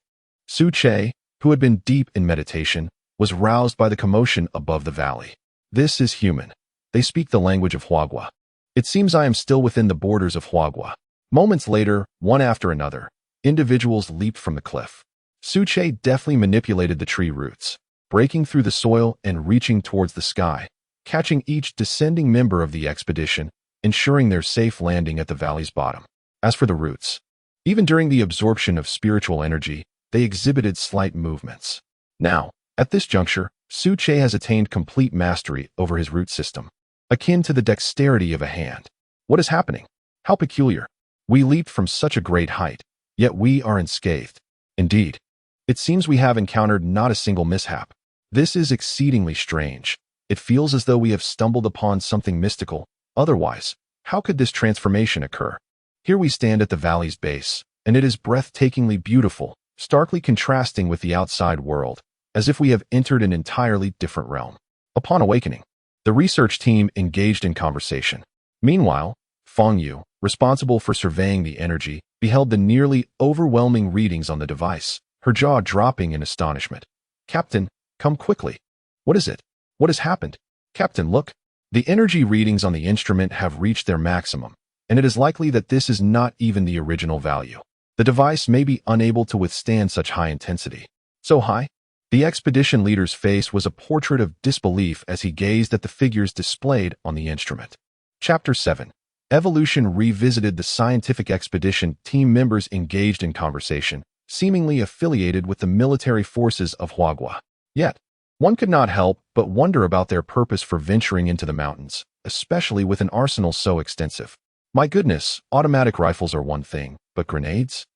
Su Che, who had been deep in meditation, was roused by the commotion above the valley. This is human. They speak the language of Huagua. It seems I am still within the borders of Huagua. Moments later, one after another, individuals leaped from the cliff. Su Che deftly manipulated the tree roots, breaking through the soil and reaching towards the sky, catching each descending member of the expedition, ensuring their safe landing at the valley's bottom. As for the roots, even during the absorption of spiritual energy, they exhibited slight movements. Now, at this juncture, Su Che has attained complete mastery over his root system, akin to the dexterity of a hand. What is happening? How peculiar. We leaped from such a great height, yet we are unscathed. Indeed, it seems we have encountered not a single mishap. This is exceedingly strange. It feels as though we have stumbled upon something mystical. Otherwise, how could this transformation occur? Here we stand at the valley's base, and it is breathtakingly beautiful, starkly contrasting with the outside world, as if we have entered an entirely different realm. Upon awakening, the research team engaged in conversation. Meanwhile, Feng Yu, responsible for surveying the energy, beheld the nearly overwhelming readings on the device, her jaw dropping in astonishment. "Captain, come quickly. What is it? What has happened? Captain, look. The energy readings on the instrument have reached their maximum, and it is likely that this is not even the original value. The device may be unable to withstand such high intensity." "So high?" The expedition leader's face was a portrait of disbelief as he gazed at the figures displayed on the instrument. Chapter 7. Evolution revisited. The scientific expedition team members engaged in conversation, seemingly affiliated with the military forces of Huagua. Yet, one could not help but wonder about their purpose for venturing into the mountains, especially with an arsenal so extensive. My goodness, automatic rifles are one thing, but grenades?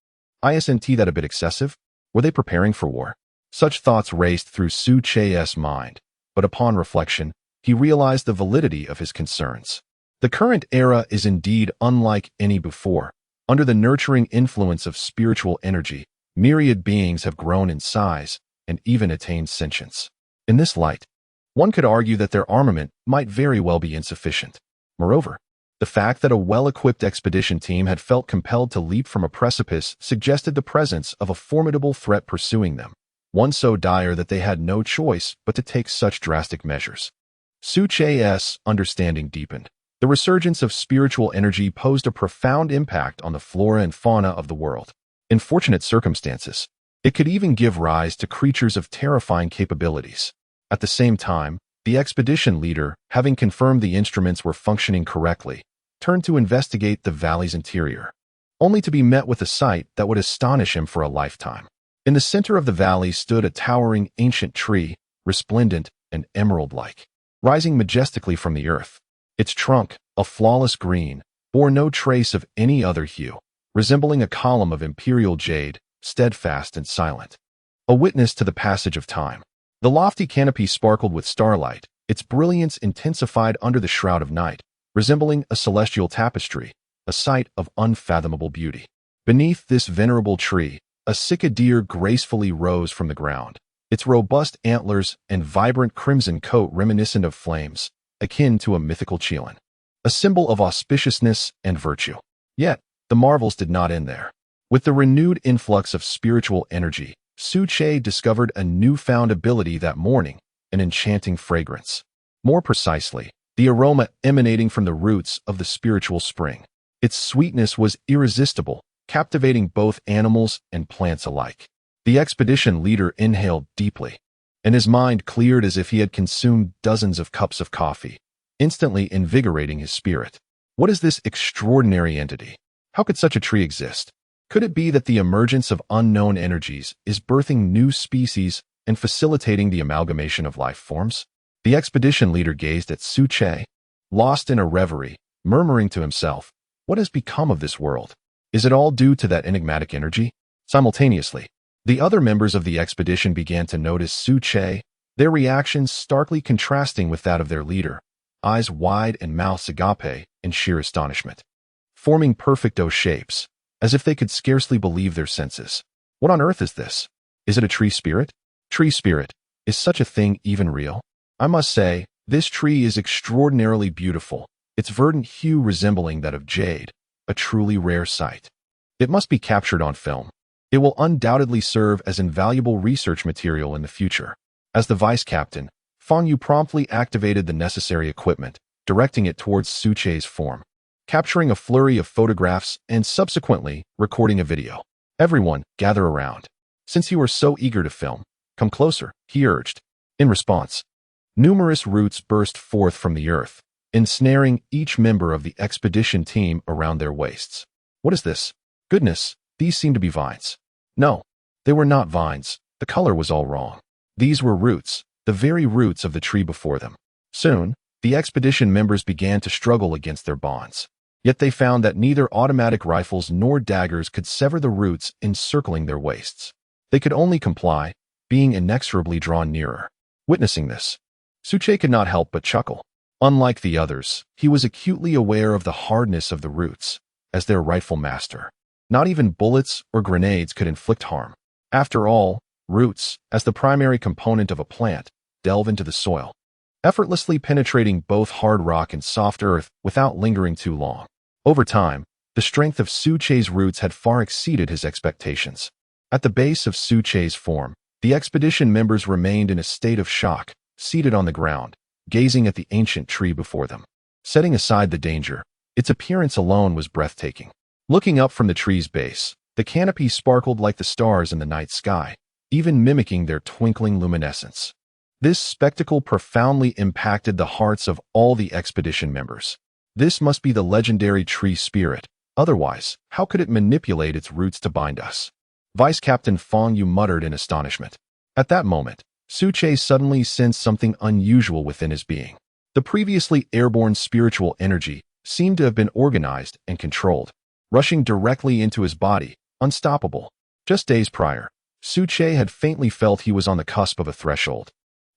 Isn't that a bit excessive? Were they preparing for war? Such thoughts raced through Su Che's mind, but upon reflection, he realized the validity of his concerns. The current era is indeed unlike any before. Under the nurturing influence of spiritual energy, myriad beings have grown in size and even attained sentience. In this light, one could argue that their armament might very well be insufficient. Moreover, the fact that a well-equipped expedition team had felt compelled to leap from a precipice suggested the presence of a formidable threat pursuing them, one so dire that they had no choice but to take such drastic measures. Su Che's understanding deepened. The resurgence of spiritual energy posed a profound impact on the flora and fauna of the world. In fortunate circumstances, it could even give rise to creatures of terrifying capabilities. At the same time, the expedition leader, having confirmed the instruments were functioning correctly, turned to investigate the valley's interior, only to be met with a sight that would astonish him for a lifetime. In the center of the valley stood a towering ancient tree, resplendent and emerald-like, rising majestically from the earth. Its trunk, a flawless green, bore no trace of any other hue, resembling a column of imperial jade, steadfast and silent, a witness to the passage of time. The lofty canopy sparkled with starlight, its brilliance intensified under the shroud of night, resembling a celestial tapestry, a sight of unfathomable beauty. Beneath this venerable tree, a cicadere gracefully rose from the ground, its robust antlers and vibrant crimson coat reminiscent of flames, akin to a mythical Chilan, a symbol of auspiciousness and virtue. Yet, the marvels did not end there. With the renewed influx of spiritual energy, Su Che discovered a newfound ability that morning, an enchanting fragrance. More precisely, the aroma emanating from the roots of the spiritual spring. Its sweetness was irresistible, captivating both animals and plants alike. The expedition leader inhaled deeply, and his mind cleared as if he had consumed dozens of cups of coffee, instantly invigorating his spirit. What is this extraordinary entity? How could such a tree exist? Could it be that the emergence of unknown energies is birthing new species and facilitating the amalgamation of life forms? The expedition leader gazed at Su Che, lost in a reverie, murmuring to himself, "What has become of this world? Is it all due to that enigmatic energy?" Simultaneously, the other members of the expedition began to notice Su Che, their reactions starkly contrasting with that of their leader, eyes wide and mouths agape in sheer astonishment, forming perfect O shapes, as if they could scarcely believe their senses. What on earth is this? Is it a tree spirit? Tree spirit, is such a thing even real? I must say, this tree is extraordinarily beautiful, its verdant hue resembling that of jade, a truly rare sight. It must be captured on film. It will undoubtedly serve as invaluable research material in the future. As the vice captain, Fang Yu promptly activated the necessary equipment, directing it towards Suche's form, capturing a flurry of photographs and subsequently recording a video. Everyone, gather around. Since you are so eager to film, come closer, he urged. In response, numerous roots burst forth from the earth, ensnaring each member of the expedition team around their waists. What is this? Goodness, these seem to be vines. No, they were not vines. The color was all wrong. These were roots, the very roots of the tree before them. Soon, the expedition members began to struggle against their bonds. Yet they found that neither automatic rifles nor daggers could sever the roots encircling their waists. They could only comply, being inexorably drawn nearer. Witnessing this, Suche could not help but chuckle. Unlike the others, he was acutely aware of the hardness of the roots, as their rightful master. Not even bullets or grenades could inflict harm. After all, roots, as the primary component of a plant, delve into the soil, effortlessly penetrating both hard rock and soft earth without lingering too long. Over time, the strength of Suche's roots had far exceeded his expectations. At the base of Suche's form, the expedition members remained in a state of shock, seated on the ground, gazing at the ancient tree before them. Setting aside the danger, its appearance alone was breathtaking. Looking up from the tree's base, the canopy sparkled like the stars in the night sky, even mimicking their twinkling luminescence. This spectacle profoundly impacted the hearts of all the expedition members. This must be the legendary tree spirit. Otherwise, how could it manipulate its roots to bind us? Vice Captain Fang Yu muttered in astonishment. At that moment, Suche suddenly sensed something unusual within his being. The previously airborne spiritual energy seemed to have been organized and controlled, rushing directly into his body, unstoppable. Just days prior, Suche had faintly felt he was on the cusp of a threshold,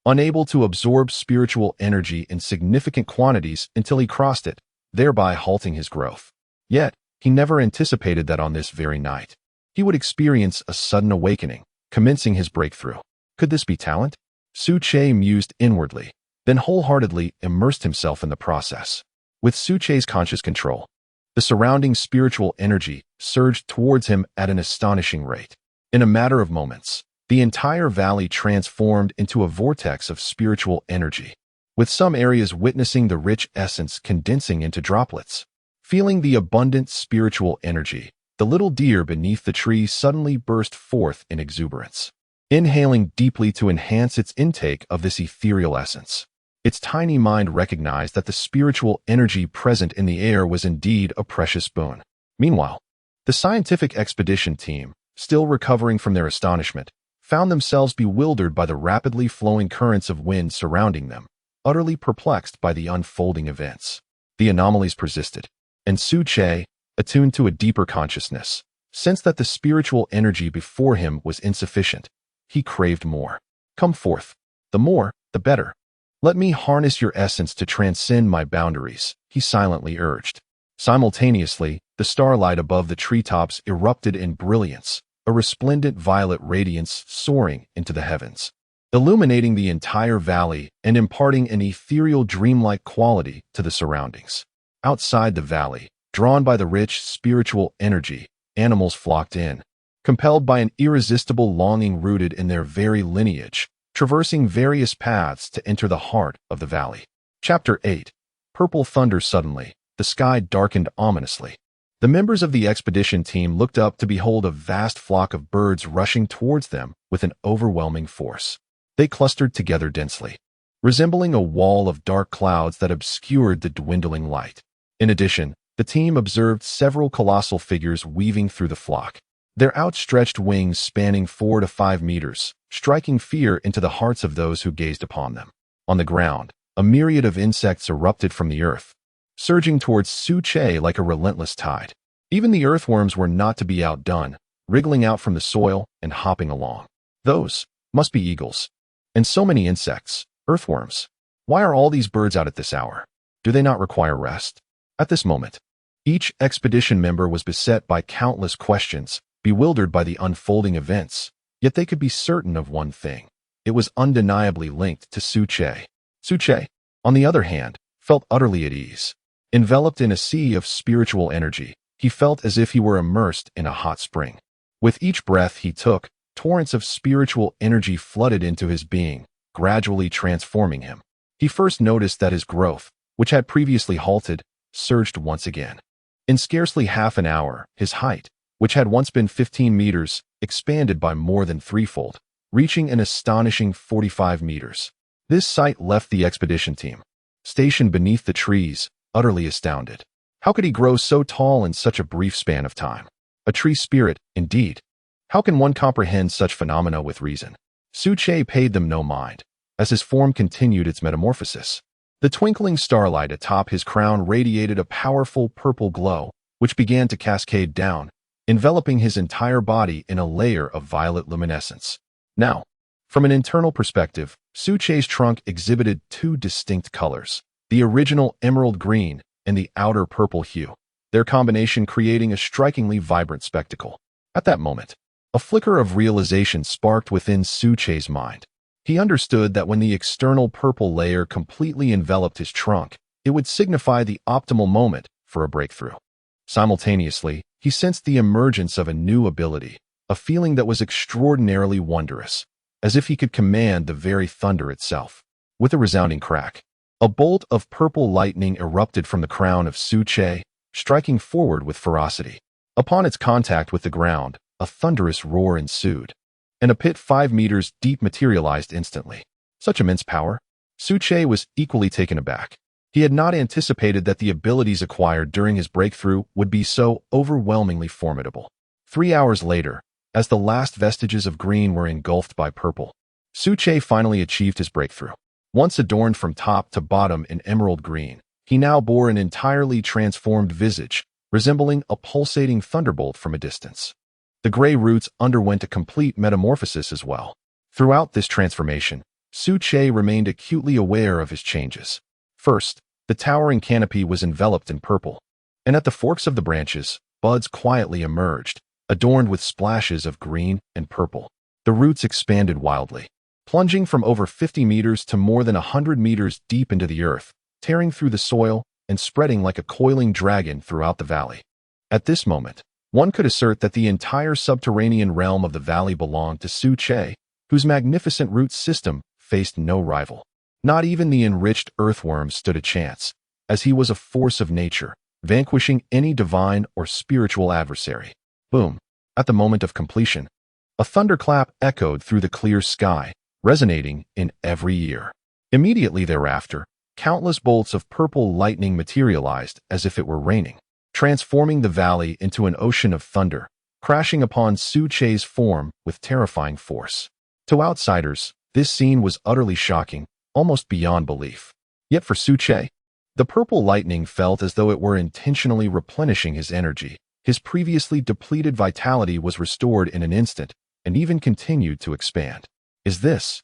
unable to absorb spiritual energy in significant quantities until he crossed it, thereby halting his growth. Yet, he never anticipated that on this very night, he would experience a sudden awakening, commencing his breakthrough. Could this be talent? Suche mused inwardly, then wholeheartedly immersed himself in the process. With Suche's conscious control, the surrounding spiritual energy surged towards him at an astonishing rate. In a matter of moments, the entire valley transformed into a vortex of spiritual energy, with some areas witnessing the rich essence condensing into droplets. Feeling the abundant spiritual energy, the little deer beneath the tree suddenly burst forth in exuberance, inhaling deeply to enhance its intake of this ethereal essence. Its tiny mind recognized that the spiritual energy present in the air was indeed a precious boon. Meanwhile, the scientific expedition team, still recovering from their astonishment, found themselves bewildered by the rapidly flowing currents of wind surrounding them, utterly perplexed by the unfolding events. The anomalies persisted, and Suche, attuned to a deeper consciousness, sensed that the spiritual energy before him was insufficient. He craved more. Come forth. The more, the better. Let me harness your essence to transcend my boundaries, he silently urged. Simultaneously, the starlight above the treetops erupted in brilliance, a resplendent violet radiance soaring into the heavens, illuminating the entire valley and imparting an ethereal dreamlike quality to the surroundings. Outside the valley, drawn by the rich spiritual energy, animals flocked in, compelled by an irresistible longing rooted in their very lineage, traversing various paths to enter the heart of the valley. Chapter 8. Purple thunder. Suddenly, the sky darkened ominously. The members of the expedition team looked up to behold a vast flock of birds rushing towards them with an overwhelming force. They clustered together densely, resembling a wall of dark clouds that obscured the dwindling light. In addition, the team observed several colossal figures weaving through the flock, their outstretched wings spanning 4 to 5 meters, striking fear into the hearts of those who gazed upon them. On the ground, a myriad of insects erupted from the earth, surging towards Suche like a relentless tide. Even the earthworms were not to be outdone, wriggling out from the soil and hopping along. Those must be eagles. And so many insects, earthworms. Why are all these birds out at this hour? Do they not require rest? At this moment, each expedition member was beset by countless questions, bewildered by the unfolding events, yet they could be certain of one thing. It was undeniably linked to Suche. Suche, on the other hand, felt utterly at ease. Enveloped in a sea of spiritual energy, He felt as if he were immersed in a hot spring. With each breath he took, torrents of spiritual energy flooded into his being, gradually transforming him. He first noticed that his growth, which had previously halted, surged once again. In scarcely half an hour, his height, which had once been 15 meters, expanded by more than threefold, reaching an astonishing 45 meters. This sight left the expedition team, stationed beneath the trees, utterly astounded. How could he grow so tall in such a brief span of time? A tree spirit, indeed. How can one comprehend such phenomena with reason? Suche paid them no mind, as his form continued its metamorphosis. The twinkling starlight atop his crown radiated a powerful purple glow, which began to cascade down, enveloping his entire body in a layer of violet luminescence. Now, from an internal perspective, Suche's trunk exhibited two distinct colors, the original emerald green and the outer purple hue, their combination creating a strikingly vibrant spectacle. At that moment, a flicker of realization sparked within Suche's mind. He understood that when the external purple layer completely enveloped his trunk, it would signify the optimal moment for a breakthrough. Simultaneously, he sensed the emergence of a new ability, a feeling that was extraordinarily wondrous, as if he could command the very thunder itself. With a resounding crack, a bolt of purple lightning erupted from the crown of Suche, striking forward with ferocity. Upon its contact with the ground, a thunderous roar ensued, and a pit 5 meters deep materialized instantly. Such immense power? Suche was equally taken aback. He had not anticipated that the abilities acquired during his breakthrough would be so overwhelmingly formidable. 3 hours later, as the last vestiges of green were engulfed by purple, Suche finally achieved his breakthrough. Once adorned from top to bottom in emerald green, he now bore an entirely transformed visage, resembling a pulsating thunderbolt from a distance. The gray roots underwent a complete metamorphosis as well. Throughout this transformation, Suche remained acutely aware of his changes. First, the towering canopy was enveloped in purple, and at the forks of the branches, buds quietly emerged, adorned with splashes of green and purple. The roots expanded wildly, plunging from over 50 meters to more than 100 meters deep into the earth, tearing through the soil and spreading like a coiling dragon throughout the valley. At this moment, one could assert that the entire subterranean realm of the valley belonged to Suche, whose magnificent root system faced no rival. Not even the enriched earthworms stood a chance, as he was a force of nature, vanquishing any divine or spiritual adversary. Boom! At the moment of completion, a thunderclap echoed through the clear sky, resonating in every ear. Immediately thereafter, countless bolts of purple lightning materialized as if it were raining, transforming the valley into an ocean of thunder, crashing upon Suche's form with terrifying force. To outsiders, this scene was utterly shocking, almost beyond belief. Yet for Suche, the purple lightning felt as though it were intentionally replenishing his energy. His previously depleted vitality was restored in an instant, and even continued to expand. Is this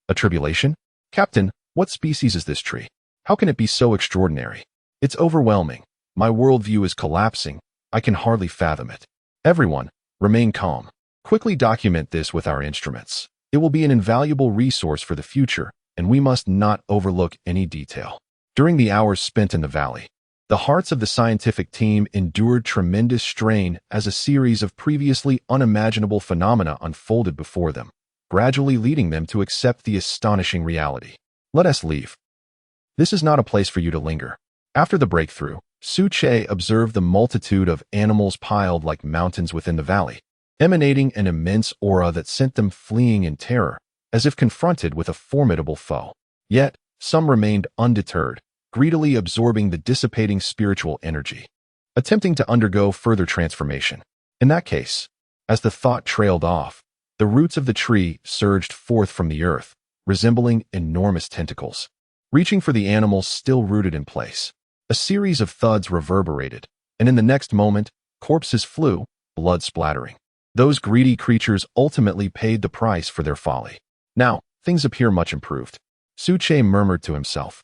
a tribulation? Captain, what species is this tree? How can it be so extraordinary? It's overwhelming. My worldview is collapsing. I can hardly fathom it. Everyone, remain calm. Quickly document this with our instruments. It will be an invaluable resource for the future, and we must not overlook any detail. During the hours spent in the valley, the hearts of the scientific team endured tremendous strain as a series of previously unimaginable phenomena unfolded before them, gradually leading them to accept the astonishing reality. Let us leave. This is not a place for you to linger. After the breakthrough, Suche observed the multitude of animals piled like mountains within the valley, emanating an immense aura that sent them fleeing in terror, as if confronted with a formidable foe. Yet, some remained undeterred, greedily absorbing the dissipating spiritual energy, attempting to undergo further transformation. In that case, as the thought trailed off, the roots of the tree surged forth from the earth, resembling enormous tentacles, reaching for the animals still rooted in place. A series of thuds reverberated, and in the next moment, corpses flew, blood splattering. Those greedy creatures ultimately paid the price for their folly. Now, things appear much improved, Suche murmured to himself.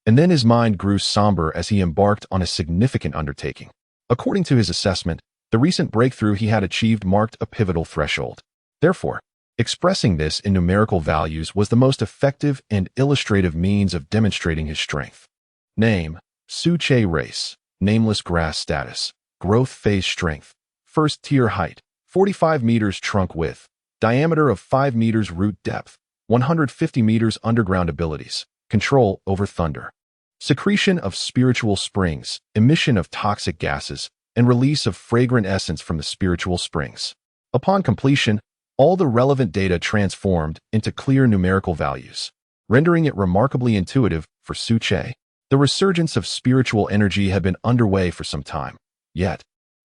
And then his mind grew somber as he embarked on a significant undertaking. According to his assessment, the recent breakthrough he had achieved marked a pivotal threshold. Therefore, expressing this in numerical values was the most effective and illustrative means of demonstrating his strength. Name: Suche. Race: nameless grass. Status: growth phase strength, first tier height, 45 meters trunk width, diameter of 5 meters root depth, 150 meters underground abilities, control over thunder, secretion of spiritual springs, emission of toxic gases, and release of fragrant essence from the spiritual springs. Upon completion, all the relevant data transformed into clear numerical values, rendering it remarkably intuitive for Su Che. The resurgence of spiritual energy had been underway for some time, yet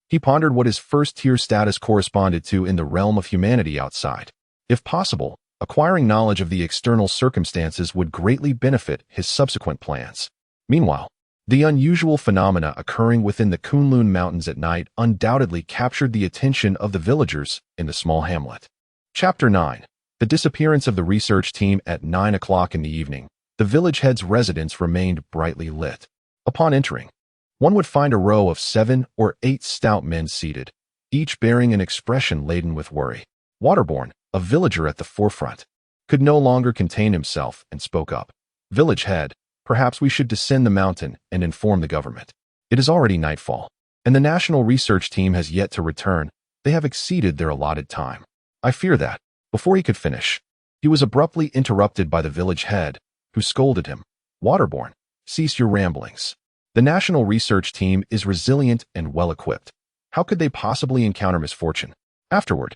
he pondered what his first-tier status corresponded to in the realm of humanity outside. If possible, acquiring knowledge of the external circumstances would greatly benefit his subsequent plans. Meanwhile, the unusual phenomena occurring within the Kunlun Mountains at night undoubtedly captured the attention of the villagers in the small hamlet. Chapter 9. The disappearance of the research team at 9 o'clock in the evening. The village head's residence remained brightly lit. Upon entering, one would find a row of 7 or 8 stout men seated, each bearing an expression laden with worry. Waterborn, a villager at the forefront, could no longer contain himself and spoke up. Village head, perhaps we should descend the mountain and inform the government. It is already nightfall, and the national research team has yet to return. They have exceeded their allotted time. I fear that, before he could finish, he was abruptly interrupted by the village head, who scolded him. Waterborn, cease your ramblings. The national research team is resilient and well-equipped. How could they possibly encounter misfortune? Afterward,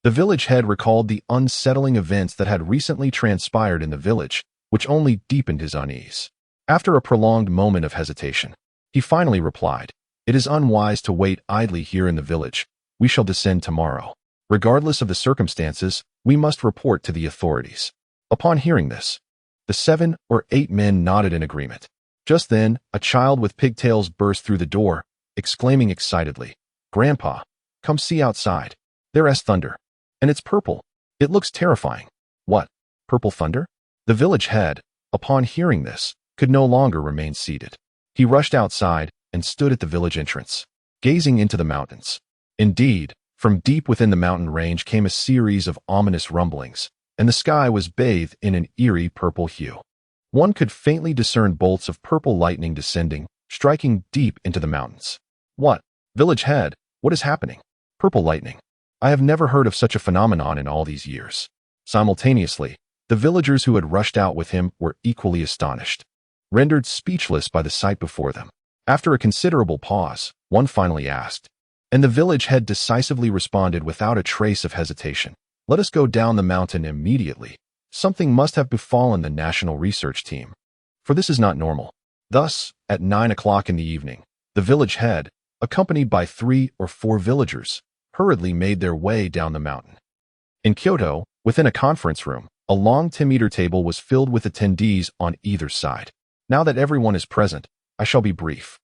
the village head recalled the unsettling events that had recently transpired in the village, which only deepened his unease. After a prolonged moment of hesitation, he finally replied, "It is unwise to wait idly here in the village. We shall descend tomorrow. Regardless of the circumstances, we must report to the authorities." Upon hearing this, the 7 or 8 men nodded in agreement. Just then, a child with pigtails burst through the door, exclaiming excitedly, "Grandpa, come see outside. There's thunder. And it's purple. It looks terrifying." "What? Purple thunder?" The village head, upon hearing this, could no longer remain seated. He rushed outside and stood at the village entrance, gazing into the mountains. Indeed, from deep within the mountain range came a series of ominous rumblings, and the sky was bathed in an eerie purple hue. One could faintly discern bolts of purple lightning descending, striking deep into the mountains. "What? Village head, what is happening?" "Purple lightning. I have never heard of such a phenomenon in all these years." Simultaneously, the villagers who had rushed out with him were equally astonished, rendered speechless by the sight before them. After a considerable pause, one finally asked, and the village head decisively responded without a trace of hesitation, "Let us go down the mountain immediately. Something must have befallen the national research team, for this is not normal." Thus, at 9 o'clock in the evening, the village head, accompanied by 3 or 4 villagers, hurriedly made their way down the mountain. In Kyoto, within a conference room, a long 10-meter table was filled with attendees on either side. Now that everyone is present, I shall be brief.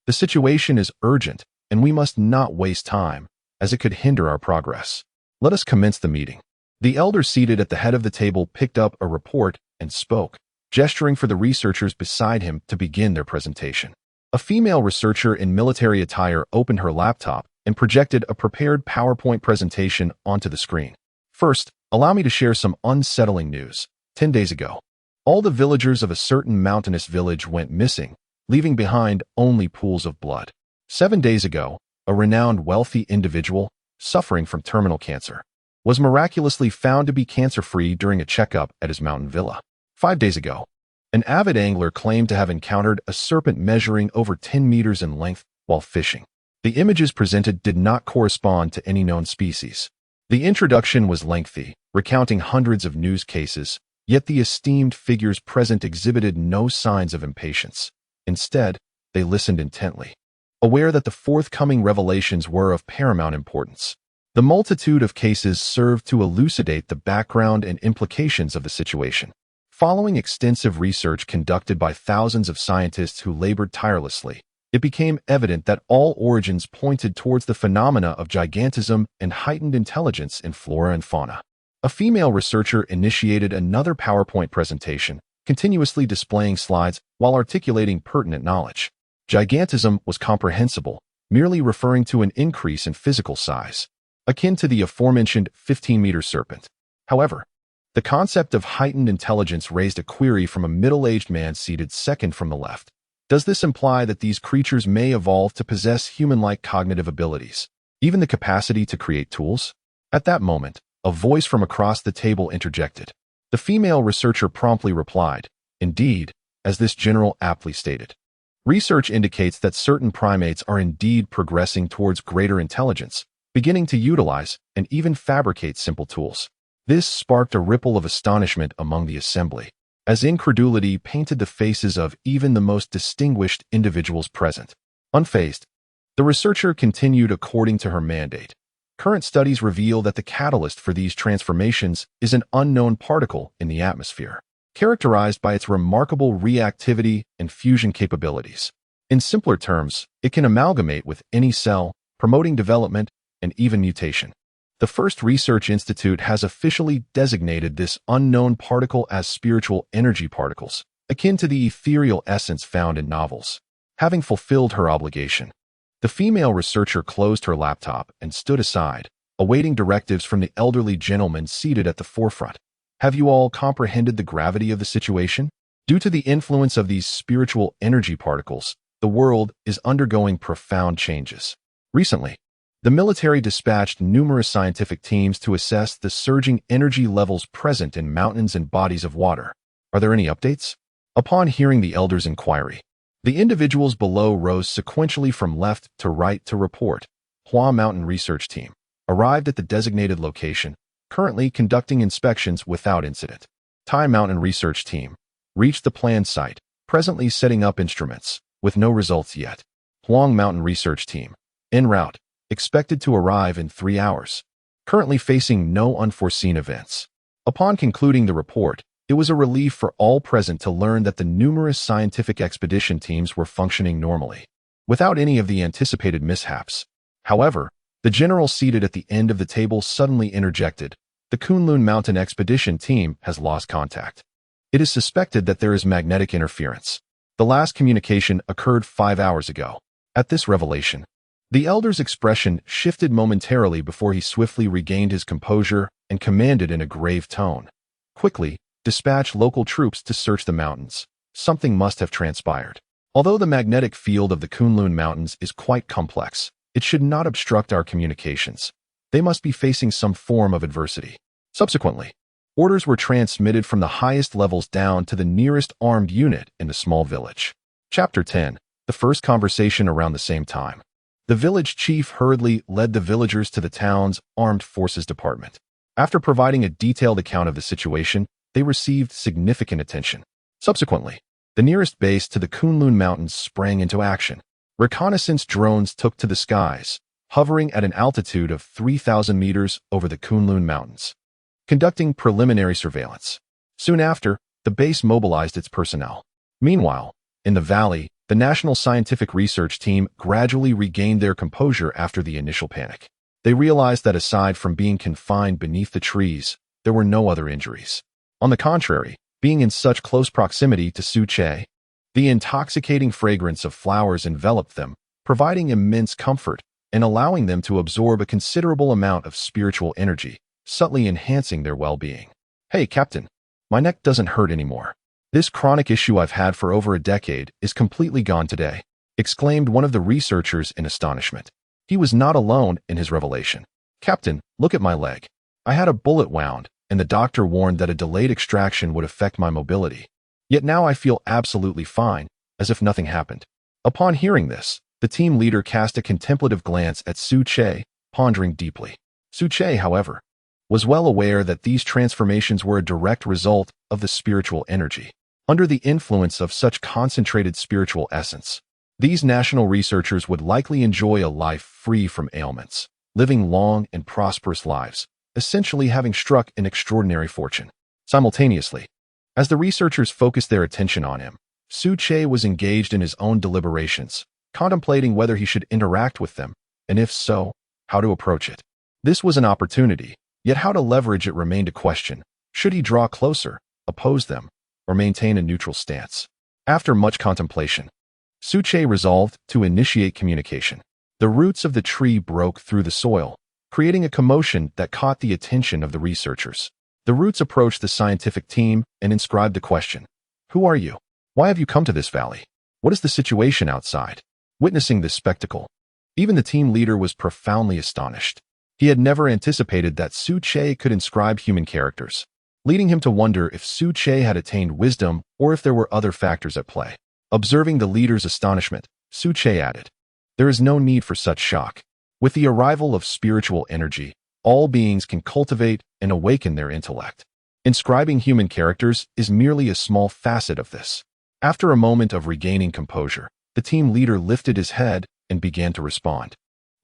The situation is urgent, and we must not waste time, as it could hinder our progress. Let us commence the meeting. The elder seated at the head of the table picked up a report and spoke, gesturing for the researchers beside him to begin their presentation. A female researcher in military attire opened her laptop and projected a prepared PowerPoint presentation onto the screen. "First, allow me to share some unsettling news. 10 days ago, all the villagers of a certain mountainous village went missing, leaving behind only pools of blood. 7 days ago, a renowned wealthy individual, suffering from terminal cancer, was miraculously found to be cancer-free during a checkup at his mountain villa. 5 days ago, an avid angler claimed to have encountered a serpent measuring over 10 meters in length while fishing. The images presented did not correspond to any known species. The introduction was lengthy, recounting hundreds of news cases, yet the esteemed figures present exhibited no signs of impatience. Instead, they listened intently, aware that the forthcoming revelations were of paramount importance. The multitude of cases served to elucidate the background and implications of the situation. Following extensive research conducted by thousands of scientists who labored tirelessly, it became evident that all origins pointed towards the phenomena of gigantism and heightened intelligence in flora and fauna. A female researcher initiated another PowerPoint presentation, continuously displaying slides while articulating pertinent knowledge. Gigantism was comprehensible, merely referring to an increase in physical size, akin to the aforementioned 15-meter serpent. However, the concept of heightened intelligence raised a query from a middle-aged man seated second from the left. Does this imply that these creatures may evolve to possess human-like cognitive abilities, even the capacity to create tools? At that moment, a voice from across the table interjected. The female researcher promptly replied, "Indeed, as this general aptly stated. Research indicates that certain primates are indeed progressing towards greater intelligence, beginning to utilize and even fabricate simple tools." This sparked a ripple of astonishment among the assembly, as incredulity painted the faces of even the most distinguished individuals present. Unfazed, the researcher continued according to her mandate. Current studies reveal that the catalyst for these transformations is an unknown particle in the atmosphere, characterized by its remarkable reactivity and fusion capabilities. In simpler terms, it can amalgamate with any cell, promoting development and even mutation. The First Research Institute has officially designated this unknown particle as spiritual energy particles, akin to the ethereal essence found in novels. Having fulfilled her obligation, the female researcher closed her laptop and stood aside, awaiting directives from the elderly gentleman seated at the forefront. Have you all comprehended the gravity of the situation? Due to the influence of these spiritual energy particles, the world is undergoing profound changes. Recently, the military dispatched numerous scientific teams to assess the surging energy levels present in mountains and bodies of water. Are there any updates? Upon hearing the elder's inquiry, the individuals below rose sequentially from left to right to report. Hua Mountain Research Team arrived at the designated location, currently conducting inspections without incident. Tai Mountain Research Team reached the planned site, presently setting up instruments, with no results yet. Huang Mountain Research Team en route, expected to arrive in 3 hours, currently facing no unforeseen events. Upon concluding the report, it was a relief for all present to learn that the numerous scientific expedition teams were functioning normally, without any of the anticipated mishaps. However, the general seated at the end of the table suddenly interjected, "The Kunlun Mountain Expedition Team has lost contact. It is suspected that there is magnetic interference. The last communication occurred 5 hours ago." At this revelation, the elder's expression shifted momentarily before he swiftly regained his composure and commanded in a grave tone, "Quickly, dispatch local troops to search the mountains. Something must have transpired." Although the magnetic field of the Kunlun Mountains is quite complex, it should not obstruct our communications. They must be facing some form of adversity. Subsequently, orders were transmitted from the highest levels down to the nearest armed unit in the small village. Chapter 10. The first conversation around the same time. The village chief hurriedly led the villagers to the town's armed forces department. After providing a detailed account of the situation, they received significant attention. Subsequently, the nearest base to the Kunlun Mountains sprang into action. Reconnaissance drones took to the skies, hovering at an altitude of 3,000 meters over the Kunlun Mountains, conducting preliminary surveillance. Soon after, the base mobilized its personnel. Meanwhile, in the valley, the National Scientific Research Team gradually regained their composure after the initial panic. They realized that aside from being confined beneath the trees, there were no other injuries. On the contrary, being in such close proximity to Su Che, the intoxicating fragrance of flowers enveloped them, providing immense comfort and allowing them to absorb a considerable amount of spiritual energy, subtly enhancing their well-being. "Hey, Captain, my neck doesn't hurt anymore. This chronic issue I've had for over a decade is completely gone today," exclaimed one of the researchers in astonishment. He was not alone in his revelation. "Captain, look at my leg. I had a bullet wound, and the doctor warned that a delayed extraction would affect my mobility. Yet now I feel absolutely fine, as if nothing happened." Upon hearing this, the team leader cast a contemplative glance at Su Che, pondering deeply. Su Che, however, was well aware that these transformations were a direct result of the spiritual energy. Under the influence of such concentrated spiritual essence, these national researchers would likely enjoy a life free from ailments, living long and prosperous lives, essentially having struck an extraordinary fortune. Simultaneously, as the researchers focused their attention on him, Su Che was engaged in his own deliberations, contemplating whether he should interact with them, and if so, how to approach it. This was an opportunity, yet how to leverage it remained a question. Should he draw closer, oppose them, or maintain a neutral stance? After much contemplation, Su Che resolved to initiate communication. The roots of the tree broke through the soil, creating a commotion that caught the attention of the researchers. The roots approached the scientific team and inscribed the question, "Who are you? Why have you come to this valley? What is the situation outside? Witnessing this spectacle, even the team leader was profoundly astonished. He had never anticipated that Su Che could inscribe human characters, leading him to wonder if Su Che had attained wisdom or if there were other factors at play. Observing the leader's astonishment, Su Che added, "There is no need for such shock. With the arrival of spiritual energy, all beings can cultivate and awaken their intellect. Inscribing human characters is merely a small facet of this." After a moment of regaining composure, the team leader lifted his head and began to respond.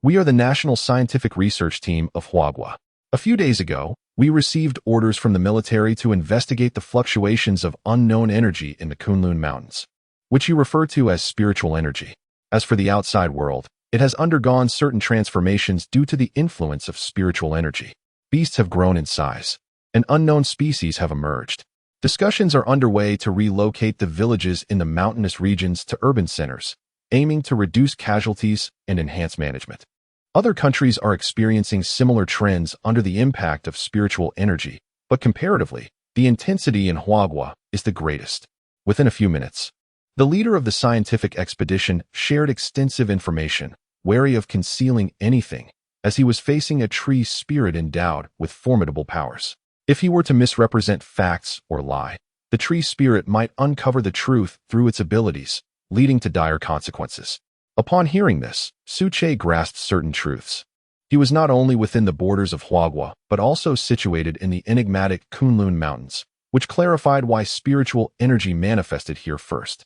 "We are the National Scientific Research Team of Huagua. A few days ago, we received orders from the military to investigate the fluctuations of unknown energy in the Kunlun Mountains, which you refer to as spiritual energy. As for the outside world, it has undergone certain transformations due to the influence of spiritual energy. Beasts have grown in size, and unknown species have emerged. Discussions are underway to relocate the villages in the mountainous regions to urban centers, aiming to reduce casualties and enhance management. Other countries are experiencing similar trends under the impact of spiritual energy, but comparatively, the intensity in Huagua is the greatest." Within a few minutes, the leader of the scientific expedition shared extensive information, wary of concealing anything, as he was facing a tree spirit endowed with formidable powers. If he were to misrepresent facts or lie, the tree spirit might uncover the truth through its abilities, leading to dire consequences. Upon hearing this, Su Che grasped certain truths. He was not only within the borders of Huagua, but also situated in the enigmatic Kunlun Mountains, which clarified why spiritual energy manifested here first.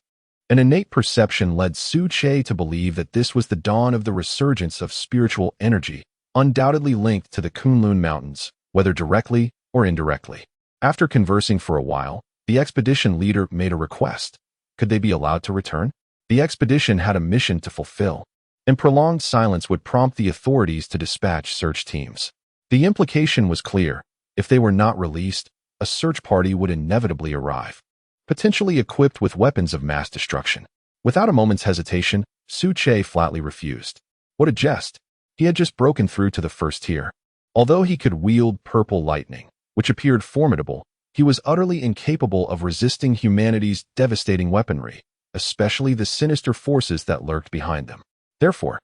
An innate perception led Su Che to believe that this was the dawn of the resurgence of spiritual energy, undoubtedly linked to the Kunlun Mountains, whether directly or indirectly. After conversing for a while, the expedition leader made a request. Could they be allowed to return? The expedition had a mission to fulfill, and prolonged silence would prompt the authorities to dispatch search teams. The implication was clear. If they were not released, a search party would inevitably arrive, potentially equipped with weapons of mass destruction. Without a moment's hesitation, Su Che flatly refused. What a jest! He had just broken through to the first tier. Although he could wield purple lightning, which appeared formidable, he was utterly incapable of resisting humanity's devastating weaponry, especially the sinister forces that lurked behind them. Therefore,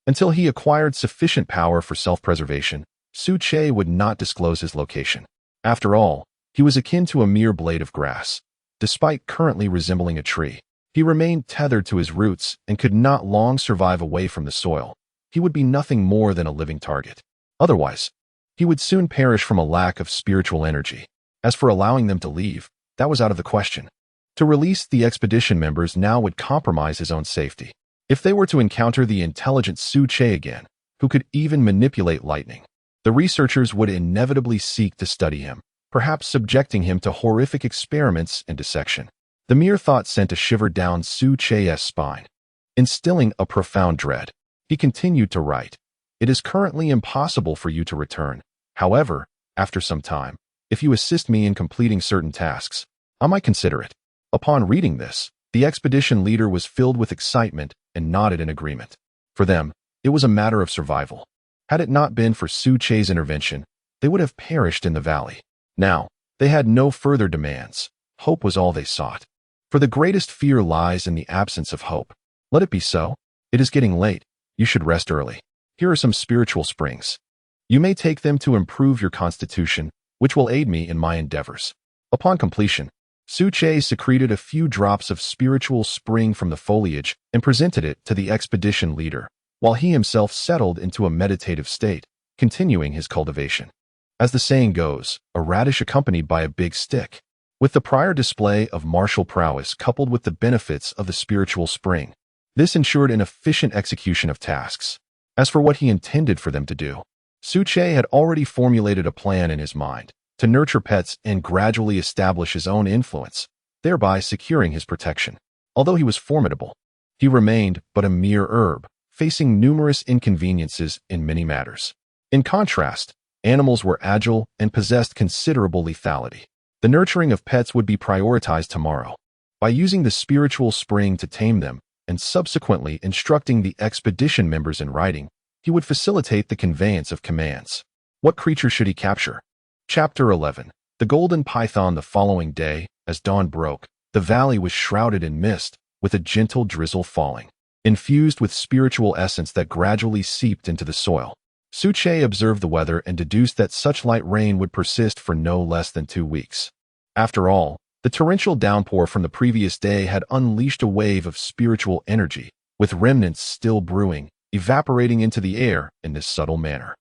until he acquired sufficient power for self-preservation, Su Che would not disclose his location. After all, he was akin to a mere blade of grass. Despite currently resembling a tree, he remained tethered to his roots and could not long survive away from the soil. He would be nothing more than a living target. Otherwise, he would soon perish from a lack of spiritual energy. As for allowing them to leave, that was out of the question. To release the expedition members now would compromise his own safety. If they were to encounter the intelligent Su Che again, who could even manipulate lightning, the researchers would inevitably seek to study him, perhaps subjecting him to horrific experiments and dissection. The mere thought sent a shiver down Su Che's spine, instilling a profound dread. He continued to write, "It is currently impossible for you to return. However, after some time, if you assist me in completing certain tasks, I might consider it." Upon reading this, the expedition leader was filled with excitement and nodded in agreement. For them, it was a matter of survival. Had it not been for Su Che's intervention, they would have perished in the valley. Now, they had no further demands. Hope was all they sought. For the greatest fear lies in the absence of hope. Let it be so. It is getting late. You should rest early. Here are some spiritual springs. You may take them to improve your constitution, which will aid me in my endeavors. Upon completion, Su Che secreted a few drops of spiritual spring from the foliage and presented it to the expedition leader, while he himself settled into a meditative state, continuing his cultivation. As the saying goes, a radish accompanied by a big stick. With the prior display of martial prowess coupled with the benefits of the spiritual spring, this ensured an efficient execution of tasks. As for what he intended for them to do, Su Che had already formulated a plan in his mind to nurture pets and gradually establish his own influence, thereby securing his protection. Although he was formidable, he remained but a mere herb, facing numerous inconveniences in many matters. In contrast, animals were agile and possessed considerable lethality. The nurturing of pets would be prioritized tomorrow. By using the spiritual spring to tame them, and subsequently instructing the expedition members in writing, he would facilitate the conveyance of commands. What creature should he capture? Chapter 11. The Golden Python. The following day, as dawn broke, the valley was shrouded in mist, with a gentle drizzle falling, infused with spiritual essence that gradually seeped into the soil. Suche observed the weather and deduced that such light rain would persist for no less than 2 weeks. After all, the torrential downpour from the previous day had unleashed a wave of spiritual energy, with remnants still brewing, evaporating into the air in this subtle manner.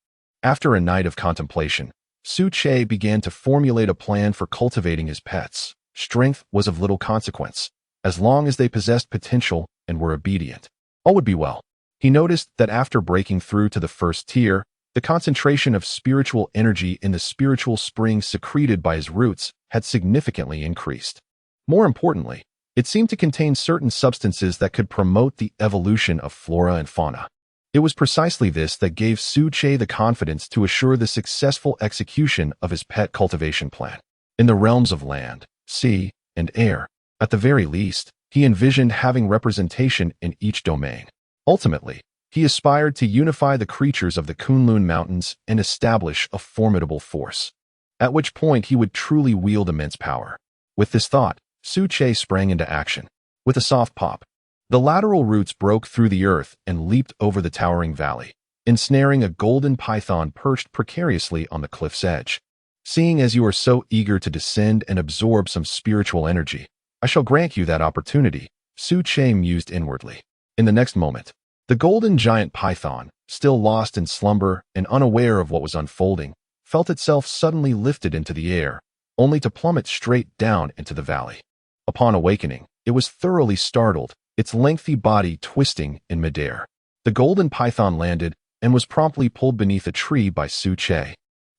After a night of contemplation, Suche began to formulate a plan for cultivating his pets. Strength was of little consequence, as long as they possessed potential and were obedient. All would be well. He noticed that after breaking through to the first tier, the concentration of spiritual energy in the spiritual spring secreted by his roots had significantly increased. More importantly, it seemed to contain certain substances that could promote the evolution of flora and fauna. It was precisely this that gave Suche the confidence to assure the successful execution of his pet cultivation plan. In the realms of land, sea, and air, at the very least, he envisioned having representation in each domain. Ultimately, he aspired to unify the creatures of the Kunlun Mountains and establish a formidable force, at which point he would truly wield immense power. With this thought, Suche sprang into action. With a soft pop, the lateral roots broke through the earth and leaped over the towering valley, ensnaring a golden python perched precariously on the cliff's edge. Seeing as you are so eager to descend and absorb some spiritual energy, I shall grant you that opportunity, Suche mused inwardly. In the next moment, the golden giant python, still lost in slumber and unaware of what was unfolding, felt itself suddenly lifted into the air, only to plummet straight down into the valley. Upon awakening, it was thoroughly startled, its lengthy body twisting in midair. The golden python landed and was promptly pulled beneath a tree by Suche,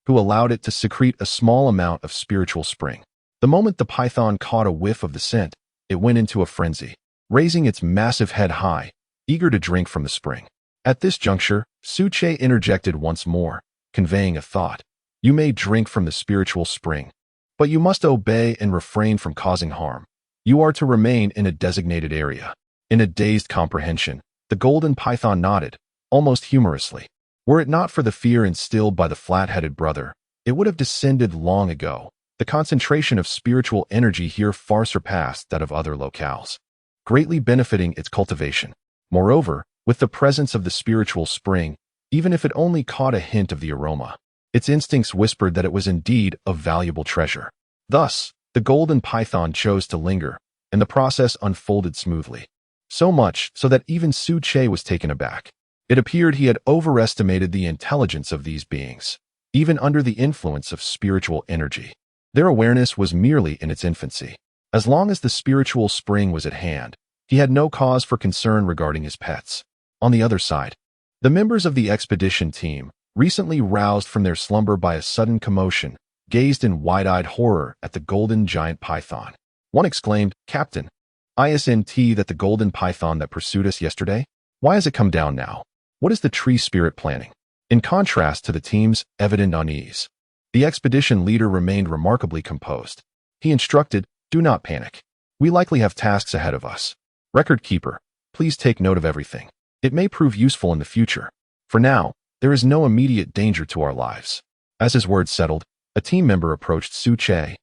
who allowed it to secrete a small amount of spiritual spring. The moment the python caught a whiff of the scent, it went into a frenzy, raising its massive head high, eager to drink from the spring. At this juncture, Suche interjected once more, conveying a thought. You may drink from the spiritual spring, but you must obey and refrain from causing harm. You are to remain in a designated area. In a dazed comprehension, the golden python nodded, almost humorously. Were it not for the fear instilled by the flat-headed brother, it would have descended long ago. The concentration of spiritual energy here far surpassed that of other locales, greatly benefiting its cultivation. Moreover, with the presence of the spiritual spring, even if it only caught a hint of the aroma, its instincts whispered that it was indeed a valuable treasure. Thus, the golden python chose to linger, and the process unfolded smoothly. So much so that even Suche was taken aback. It appeared he had overestimated the intelligence of these beings, even under the influence of spiritual energy. Their awareness was merely in its infancy. As long as the spiritual spring was at hand, he had no cause for concern regarding his pets. On the other side, the members of the expedition team, recently roused from their slumber by a sudden commotion, gazed in wide-eyed horror at the golden giant python. One exclaimed, "Captain, isn't that the golden python that pursued us yesterday? Why has it come down now? What is the tree spirit planning?" In contrast to the team's evident unease, the expedition leader remained remarkably composed. He instructed, "Do not panic. We likely have tasks ahead of us. Record keeper, please take note of everything. It may prove useful in the future. For now, there is no immediate danger to our lives." As his words settled, a team member approached Suche,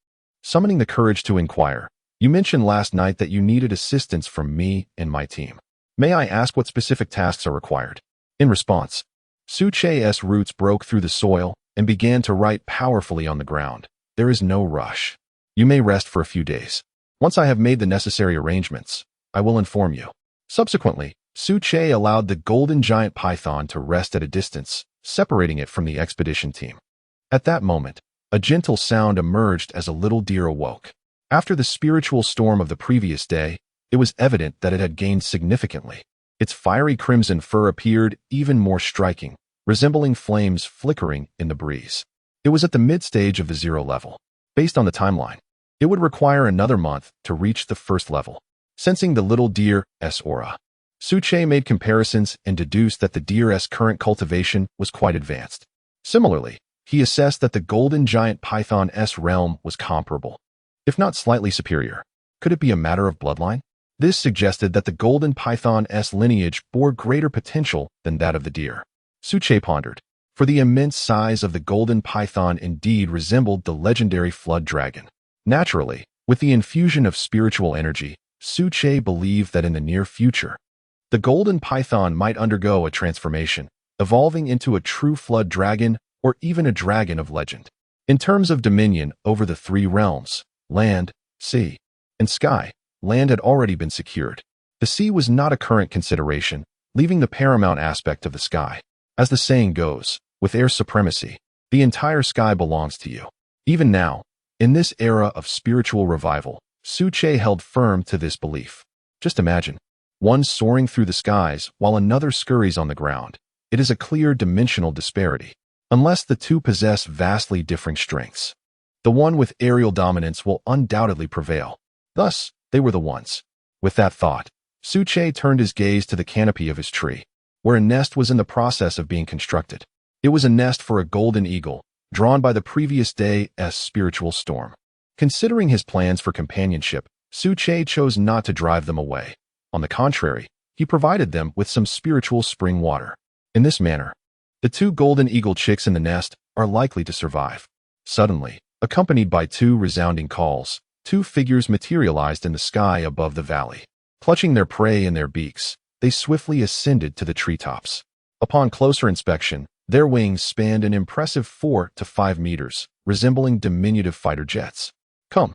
summoning the courage to inquire, "You mentioned last night that you needed assistance from me and my team. May I ask what specific tasks are required?" In response, Suche's roots broke through the soil and began to write powerfully on the ground. "There is no rush. You may rest for a few days. Once I have made the necessary arrangements, I will inform you." Subsequently, Suche allowed the golden giant python to rest at a distance, separating it from the expedition team. At that moment, a gentle sound emerged as a little deer awoke. After the spiritual storm of the previous day, it was evident that it had gained significantly. Its fiery crimson fur appeared even more striking, resembling flames flickering in the breeze. It was at the mid-stage of the 0 level. Based on the timeline, it would require another month to reach the first level. Sensing the little deer's aura, Suche made comparisons and deduced that the deer's current cultivation was quite advanced. Similarly, he assessed that the golden giant python's realm was comparable, if not slightly superior. Could it be a matter of bloodline? This suggested that the golden python's lineage bore greater potential than that of the deer. Suche pondered, for the immense size of the golden python indeed resembled the legendary flood dragon. Naturally, with the infusion of spiritual energy, Su Che believed that in the near future, the golden python might undergo a transformation, evolving into a true flood dragon or even a dragon of legend. In terms of dominion over the three realms, land, sea, and sky, land had already been secured. The sea was not a current consideration, leaving the paramount aspect of the sky. As the saying goes, with air supremacy, the entire sky belongs to you. Even now, in this era of spiritual revival, Su Che held firm to this belief. Just imagine, one soaring through the skies while another scurries on the ground. It is a clear dimensional disparity. Unless the two possess vastly differing strengths, the one with aerial dominance will undoubtedly prevail. Thus, they were the ones. With that thought, Su Che turned his gaze to the canopy of his tree, where a nest was in the process of being constructed. It was a nest for a golden eagle, drawn by the previous day's spiritual storm. Considering his plans for companionship, Su Che chose not to drive them away. On the contrary, he provided them with some spiritual spring water. In this manner, the two golden eagle chicks in the nest are likely to survive. Suddenly, accompanied by two resounding calls, two figures materialized in the sky above the valley. Clutching their prey in their beaks, they swiftly ascended to the treetops. Upon closer inspection, their wings spanned an impressive 4 to 5 meters, resembling diminutive fighter jets. Come,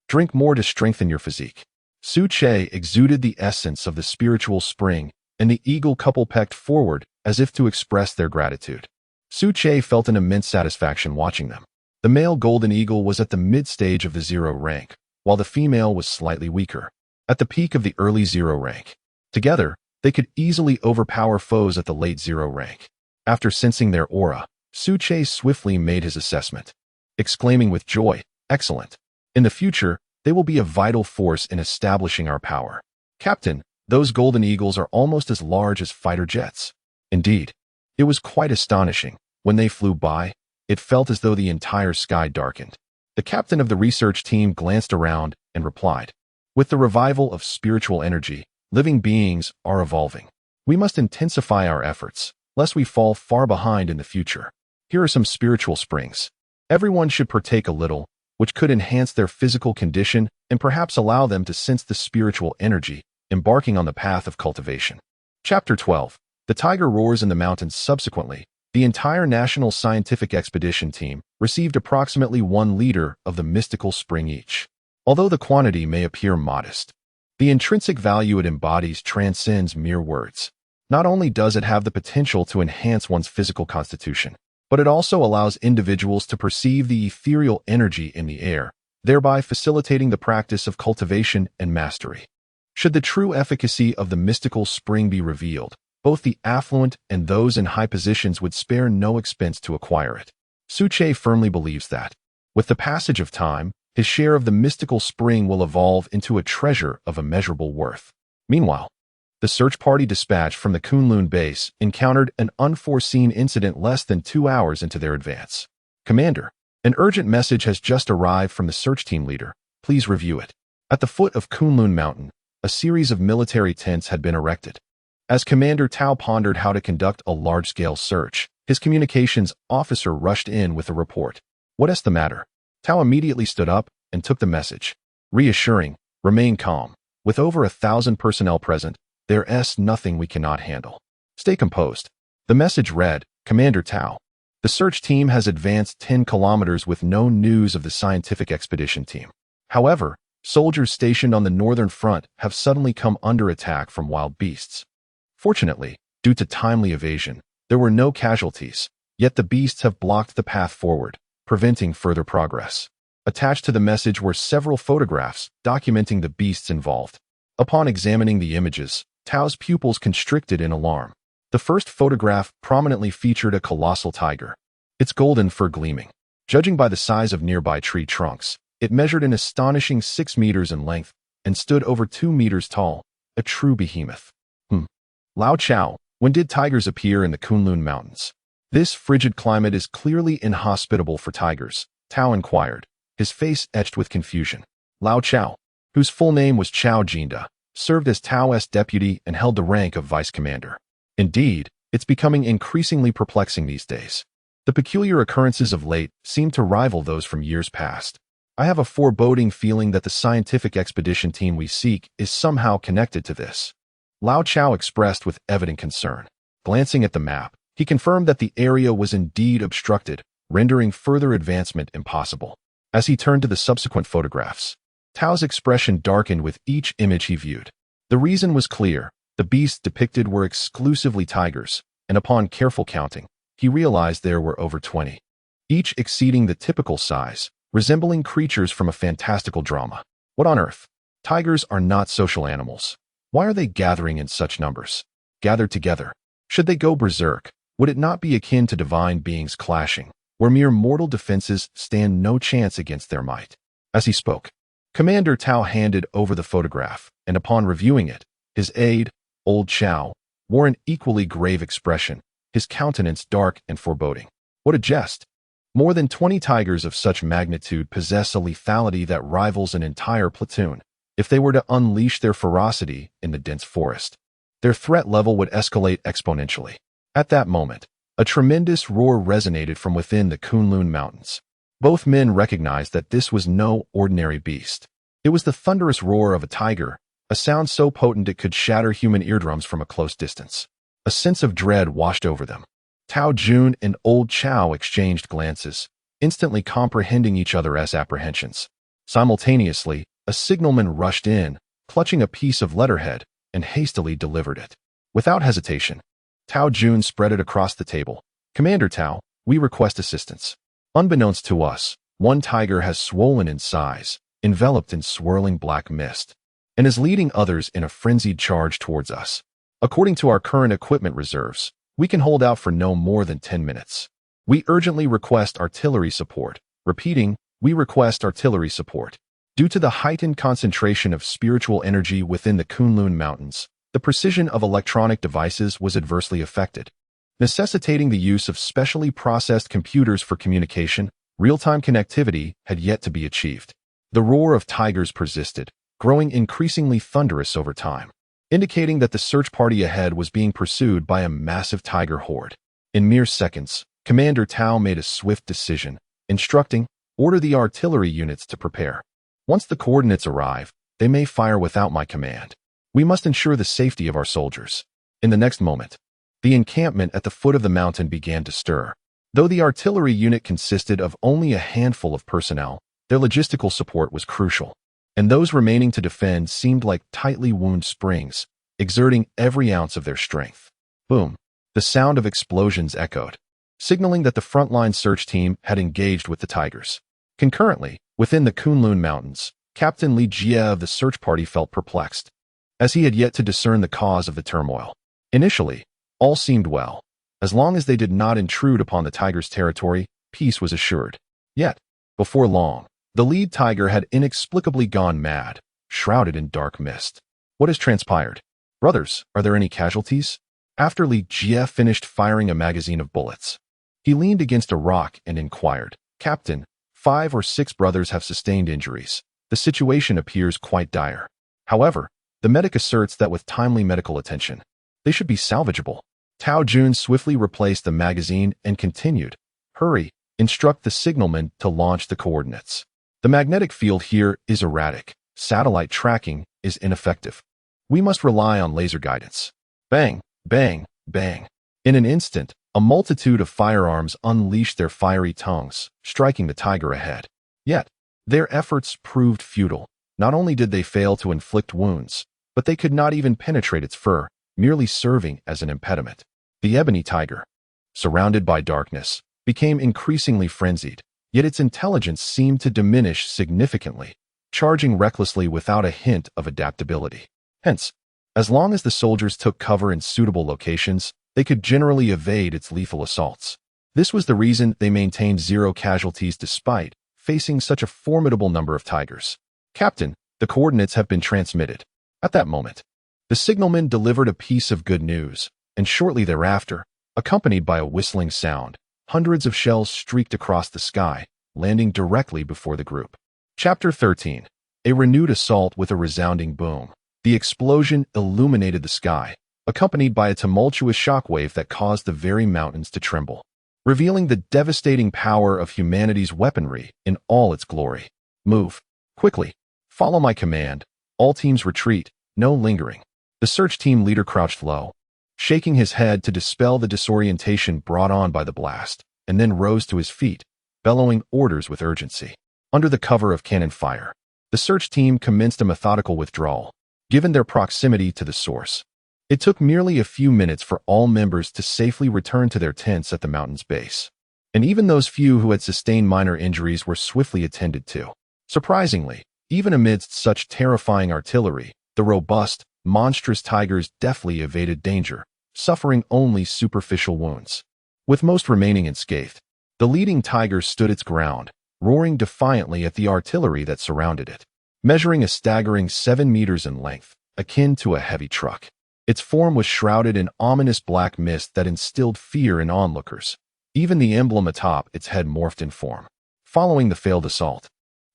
drink more to strengthen your physique. Su Che exuded the essence of the spiritual spring, and the eagle couple pecked forward as if to express their gratitude. Su Che felt an immense satisfaction watching them. The male golden eagle was at the mid-stage of the 0 rank, while the female was slightly weaker, at the peak of the early 0 rank. Together, they could easily overpower foes at the late 0 rank. After sensing their aura, Su Che swiftly made his assessment, exclaiming with joy, "Excellent. In the future, they will be a vital force in establishing our power. Captain, those golden eagles are almost as large as fighter jets." Indeed, it was quite astonishing. When they flew by, it felt as though the entire sky darkened. The captain of the research team glanced around and replied, "With the revival of spiritual energy, living beings are evolving. We must intensify our efforts, lest we fall far behind in the future. Here are some spiritual springs. Everyone should partake a little, which could enhance their physical condition and perhaps allow them to sense the spiritual energy, embarking on the path of cultivation." Chapter 12. The tiger roars in the mountains. Subsequently, the entire National Scientific Expedition team received approximately 1 liter of the mystical spring each. Although the quantity may appear modest, the intrinsic value it embodies transcends mere words. Not only does it have the potential to enhance one's physical constitution, but it also allows individuals to perceive the ethereal energy in the air, thereby facilitating the practice of cultivation and mastery. Should the true efficacy of the mystical spring be revealed, both the affluent and those in high positions would spare no expense to acquire it. Su Che firmly believes that, with the passage of time, his share of the mystical spring will evolve into a treasure of immeasurable worth. Meanwhile, the search party dispatched from the Kunlun base encountered an unforeseen incident less than 2 hours into their advance. "Commander, an urgent message has just arrived from the search team leader. Please review it." At the foot of Kunlun Mountain, a series of military tents had been erected. As Commander Tao pondered how to conduct a large-scale search, his communications officer rushed in with a report. "What's the matter?" Tao immediately stood up and took the message. Reassuring, "Remain calm. With over 1,000 personnel present, there's nothing we cannot handle. Stay composed." The message read, "Commander Tao, the search team has advanced 10 kilometers with no news of the scientific expedition team. However, soldiers stationed on the northern front have suddenly come under attack from wild beasts. Fortunately, due to timely evasion, there were no casualties, yet the beasts have blocked the path forward, preventing further progress." Attached to the message were several photographs documenting the beasts involved. Upon examining the images, Tao's pupils constricted in alarm. The first photograph prominently featured a colossal tiger, its golden fur gleaming. Judging by the size of nearby tree trunks, it measured an astonishing 6 meters in length and stood over 2 meters tall, a true behemoth. Lao Chao, when did tigers appear in the Kunlun Mountains? This frigid climate is clearly inhospitable for tigers, Tao inquired, his face etched with confusion. Lao Chao, whose full name was Chao Jinda, served as Tao's deputy and held the rank of vice commander. Indeed, it's becoming increasingly perplexing these days. The peculiar occurrences of late seem to rival those from years past. I have a foreboding feeling that the scientific expedition team we seek is somehow connected to this. Lao Chao expressed with evident concern. Glancing at the map, he confirmed that the area was indeed obstructed, rendering further advancement impossible. As he turned to the subsequent photographs, Tao's expression darkened with each image he viewed. The reason was clear. The beasts depicted were exclusively tigers, and upon careful counting, he realized there were over 20, each exceeding the typical size, resembling creatures from a fantastical drama. What on earth? Tigers are not social animals. Why are they gathering in such numbers? Gathered together. Should they go berserk? Would it not be akin to divine beings clashing, where mere mortal defenses stand no chance against their might? As he spoke, Commander Tao handed over the photograph, and upon reviewing it, his aide, Old Chow, wore an equally grave expression, his countenance dark and foreboding. What a jest! More than 20 tigers of such magnitude possess a lethality that rivals an entire platoon. If they were to unleash their ferocity in the dense forest, their threat level would escalate exponentially. At that moment, a tremendous roar resonated from within the Kunlun Mountains. Both men recognized that this was no ordinary beast. It was the thunderous roar of a tiger, a sound so potent it could shatter human eardrums from a close distance. A sense of dread washed over them. Tao Jun and Old Chow exchanged glances, instantly comprehending each other's apprehensions. Simultaneously, a signalman rushed in, clutching a piece of letterhead, and hastily delivered it. Without hesitation, Tao Jun spread it across the table. Commander Tao, we request assistance. Unbeknownst to us, one tiger has swollen in size, enveloped in swirling black mist, and is leading others in a frenzied charge towards us. According to our current equipment reserves, we can hold out for no more than 10 minutes. We urgently request artillery support. Repeating, we request artillery support. Due to the heightened concentration of spiritual energy within the Kunlun Mountains, the precision of electronic devices was adversely affected, necessitating the use of specially processed computers for communication. Real-time connectivity had yet to be achieved. The roar of tigers persisted, growing increasingly thunderous over time, indicating that the search party ahead was being pursued by a massive tiger horde. In mere seconds, Commander Tao made a swift decision, instructing, order the artillery units to prepare. Once the coordinates arrive, they may fire without my command. We must ensure the safety of our soldiers. In the next moment, the encampment at the foot of the mountain began to stir. Though the artillery unit consisted of only a handful of personnel, their logistical support was crucial, and those remaining to defend seemed like tightly wound springs, exerting every ounce of their strength. Boom! The sound of explosions echoed, signaling that the frontline search team had engaged with the tigers. Concurrently, within the Kunlun Mountains, Captain Li Jie of the search party felt perplexed, as he had yet to discern the cause of the turmoil. Initially, all seemed well. As long as they did not intrude upon the tiger's territory, peace was assured. Yet, before long, the lead tiger had inexplicably gone mad, shrouded in dark mist. What has transpired? Brothers, are there any casualties? After Li Jie finished firing a magazine of bullets, he leaned against a rock and inquired, Captain, 5 or 6 brothers have sustained injuries. The situation appears quite dire. However, the medic asserts that with timely medical attention, they should be salvageable. Tao Jun swiftly replaced the magazine and continued, hurry, instruct the signalman to launch the coordinates. The magnetic field here is erratic. Satellite tracking is ineffective. We must rely on laser guidance. Bang, bang, bang. In an instant, a multitude of firearms unleashed their fiery tongues, striking the tiger ahead. Yet, their efforts proved futile. Not only did they fail to inflict wounds, but they could not even penetrate its fur, merely serving as an impediment. The ebony tiger, surrounded by darkness, became increasingly frenzied, yet its intelligence seemed to diminish significantly, charging recklessly without a hint of adaptability. Hence, as long as the soldiers took cover in suitable locations, they could generally evade its lethal assaults. This was the reason they maintained 0 casualties despite facing such a formidable number of tigers. Captain, the coordinates have been transmitted. At that moment, the signalman delivered a piece of good news, and shortly thereafter, accompanied by a whistling sound, hundreds of shells streaked across the sky, landing directly before the group. Chapter 13. A renewed assault with a resounding boom. The explosion illuminated the sky, accompanied by a tumultuous shockwave that caused the very mountains to tremble, revealing the devastating power of humanity's weaponry in all its glory. Move. Quickly. Follow my command. All teams retreat. No lingering. The search team leader crouched low, shaking his head to dispel the disorientation brought on by the blast, and then rose to his feet, bellowing orders with urgency. Under the cover of cannon fire, the search team commenced a methodical withdrawal, given their proximity to the source. It took merely a few minutes for all members to safely return to their tents at the mountain's base. And even those few who had sustained minor injuries were swiftly attended to. Surprisingly, even amidst such terrifying artillery, the robust, monstrous tigers deftly evaded danger, suffering only superficial wounds. With most remaining unscathed, the leading tiger stood its ground, roaring defiantly at the artillery that surrounded it. Measuring a staggering 7 meters in length, akin to a heavy truck, its form was shrouded in ominous black mist that instilled fear in onlookers. Even the emblem atop its head morphed in form. Following the failed assault,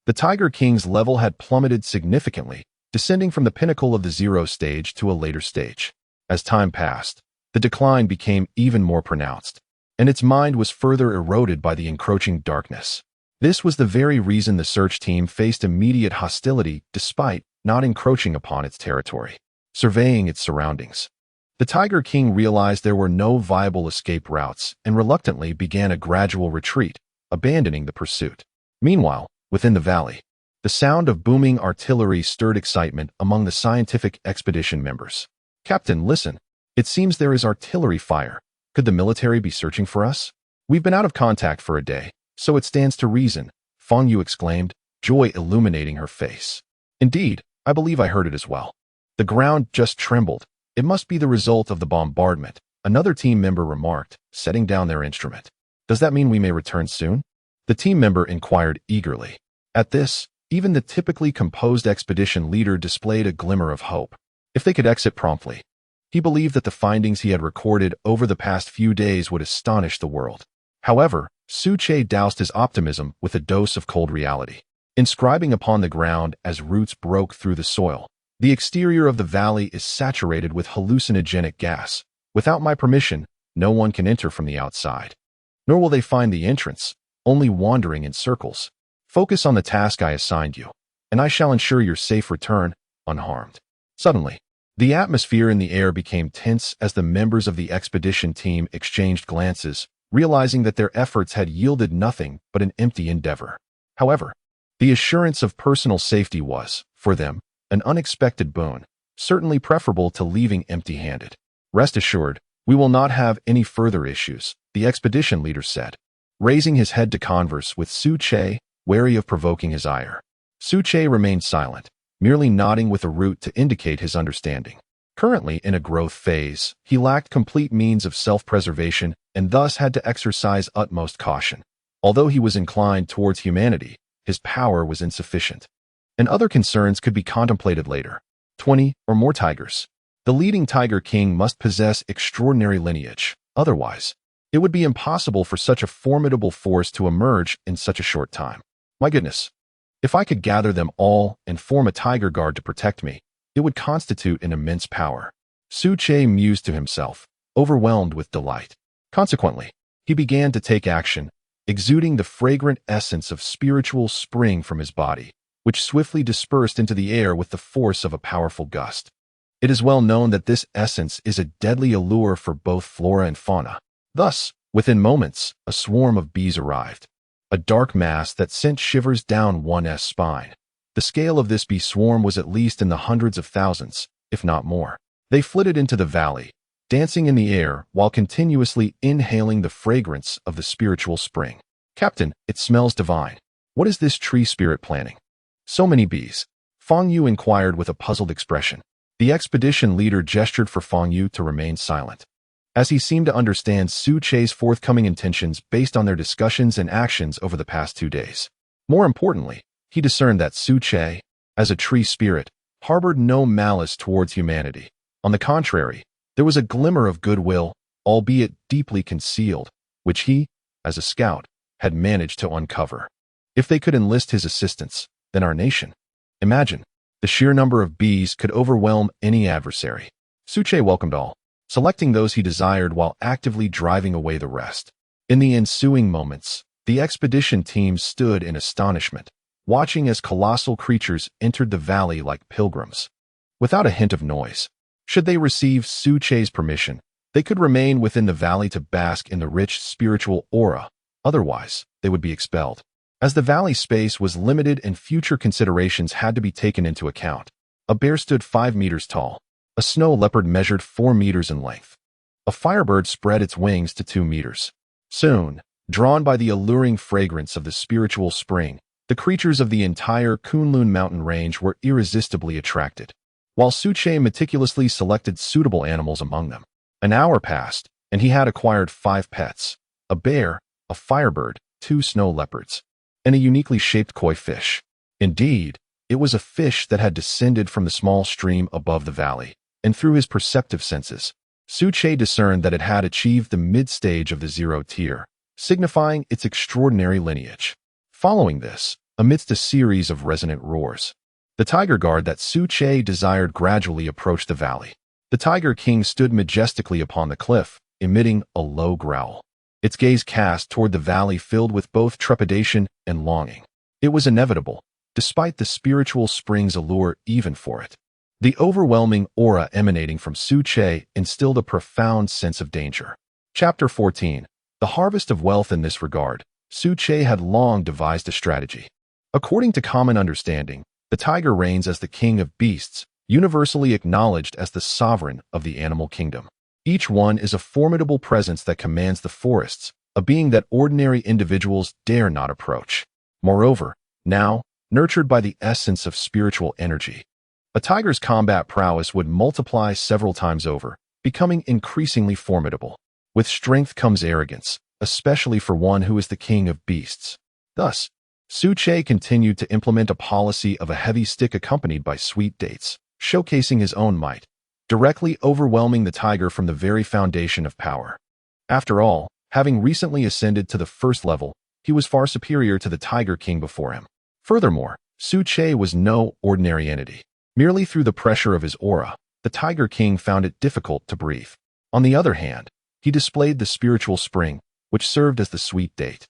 the Tiger King's level had plummeted significantly, descending from the pinnacle of the zero stage to a later stage. As time passed, the decline became even more pronounced, and its mind was further eroded by the encroaching darkness. This was the very reason the search team faced immediate hostility despite not encroaching upon its territory. Surveying its surroundings, the Tiger King realized there were no viable escape routes and reluctantly began a gradual retreat, abandoning the pursuit. Meanwhile, within the valley, the sound of booming artillery stirred excitement among the scientific expedition members. "Captain, listen. It seems there is artillery fire. Could the military be searching for us? We've been out of contact for a day, so it stands to reason," Feng Yu exclaimed, joy illuminating her face. "Indeed, I believe I heard it as well. The ground just trembled. It must be the result of the bombardment," another team member remarked, setting down their instrument. "Does that mean we may return soon?" The team member inquired eagerly. At this, even the typically composed expedition leader displayed a glimmer of hope. If they could exit promptly, he believed that the findings he had recorded over the past few days would astonish the world. However, Su Che doused his optimism with a dose of cold reality. Inscribing upon the ground as roots broke through the soil, "The exterior of the valley is saturated with hallucinogenic gas. Without my permission, no one can enter from the outside. Nor will they find the entrance, only wandering in circles. Focus on the task I assigned you, and I shall ensure your safe return, unharmed." Suddenly, the atmosphere in the air became tense as the members of the expedition team exchanged glances, realizing that their efforts had yielded nothing but an empty endeavor. However, the assurance of personal safety was, for them, an unexpected boon, certainly preferable to leaving empty-handed. "Rest assured, we will not have any further issues," the expedition leader said, raising his head to converse with Su Che, wary of provoking his ire. Su Che remained silent, merely nodding with a root to indicate his understanding. Currently in a growth phase, he lacked complete means of self-preservation and thus had to exercise utmost caution. Although he was inclined towards humanity, his power was insufficient, and other concerns could be contemplated later. 20 or more tigers. The leading Tiger King must possess extraordinary lineage. Otherwise, it would be impossible for such a formidable force to emerge in such a short time. My goodness, if I could gather them all and form a tiger guard to protect me, it would constitute an immense power. Su Che mused to himself, overwhelmed with delight. Consequently, he began to take action, exuding the fragrant essence of spiritual spring from his body, which swiftly dispersed into the air with the force of a powerful gust. It is well known that this essence is a deadly allure for both flora and fauna. Thus, within moments, a swarm of bees arrived, a dark mass that sent shivers down one's spine. The scale of this bee swarm was at least in the hundreds of thousands, if not more. They flitted into the valley, dancing in the air while continuously inhaling the fragrance of the spiritual spring. "Captain, it smells divine. What is this tree spirit planning?" "So many bees," Feng Yu inquired with a puzzled expression. The expedition leader gestured for Feng Yu to remain silent, as he seemed to understand Su Che's forthcoming intentions based on their discussions and actions over the past 2 days. More importantly, he discerned that Su Che, as a tree spirit, harbored no malice towards humanity. On the contrary, there was a glimmer of goodwill, albeit deeply concealed, which he, as a scout, had managed to uncover. If they could enlist his assistance, then our nation. Imagine, the sheer number of bees could overwhelm any adversary. Su Che welcomed all, selecting those he desired while actively driving away the rest. In the ensuing moments, the expedition team stood in astonishment, watching as colossal creatures entered the valley like pilgrims, without a hint of noise. Should they receive Su Che's permission, they could remain within the valley to bask in the rich spiritual aura. Otherwise, they would be expelled. As the valley space was limited and future considerations had to be taken into account, a bear stood 5 meters tall. A snow leopard measured 4 meters in length. A firebird spread its wings to 2 meters. Soon, drawn by the alluring fragrance of the spiritual spring, the creatures of the entire Kunlun mountain range were irresistibly attracted, while Su Che meticulously selected suitable animals among them. An hour passed, and he had acquired 5 pets: a bear, a firebird, 2 snow leopards, and a uniquely shaped koi fish. Indeed, it was a fish that had descended from the small stream above the valley, and through his perceptive senses, Su Che discerned that it had achieved the mid-stage of the 0 tier, signifying its extraordinary lineage. Following this, amidst a series of resonant roars, the tiger guard that Su Che desired gradually approached the valley. The Tiger King stood majestically upon the cliff, emitting a low growl. Its gaze cast toward the valley filled with both trepidation and longing. It was inevitable, despite the spiritual spring's allure even for it. The overwhelming aura emanating from Su Che instilled a profound sense of danger. Chapter 14. The Harvest of Wealth. In this regard, Su Che had long devised a strategy. According to common understanding, the tiger reigns as the king of beasts, universally acknowledged as the sovereign of the animal kingdom. Each one is a formidable presence that commands the forests, a being that ordinary individuals dare not approach. Moreover, now, nurtured by the essence of spiritual energy, a tiger's combat prowess would multiply several times over, becoming increasingly formidable. With strength comes arrogance, especially for one who is the king of beasts. Thus, Su Che continued to implement a policy of a heavy stick accompanied by sweet dates, showcasing his own might, directly overwhelming the tiger from the very foundation of power. After all, having recently ascended to the first level, he was far superior to the Tiger King before him. Furthermore, Su Che was no ordinary entity. Merely through the pressure of his aura, the Tiger King found it difficult to breathe. On the other hand, he displayed the spiritual spring, which served as the sweet date,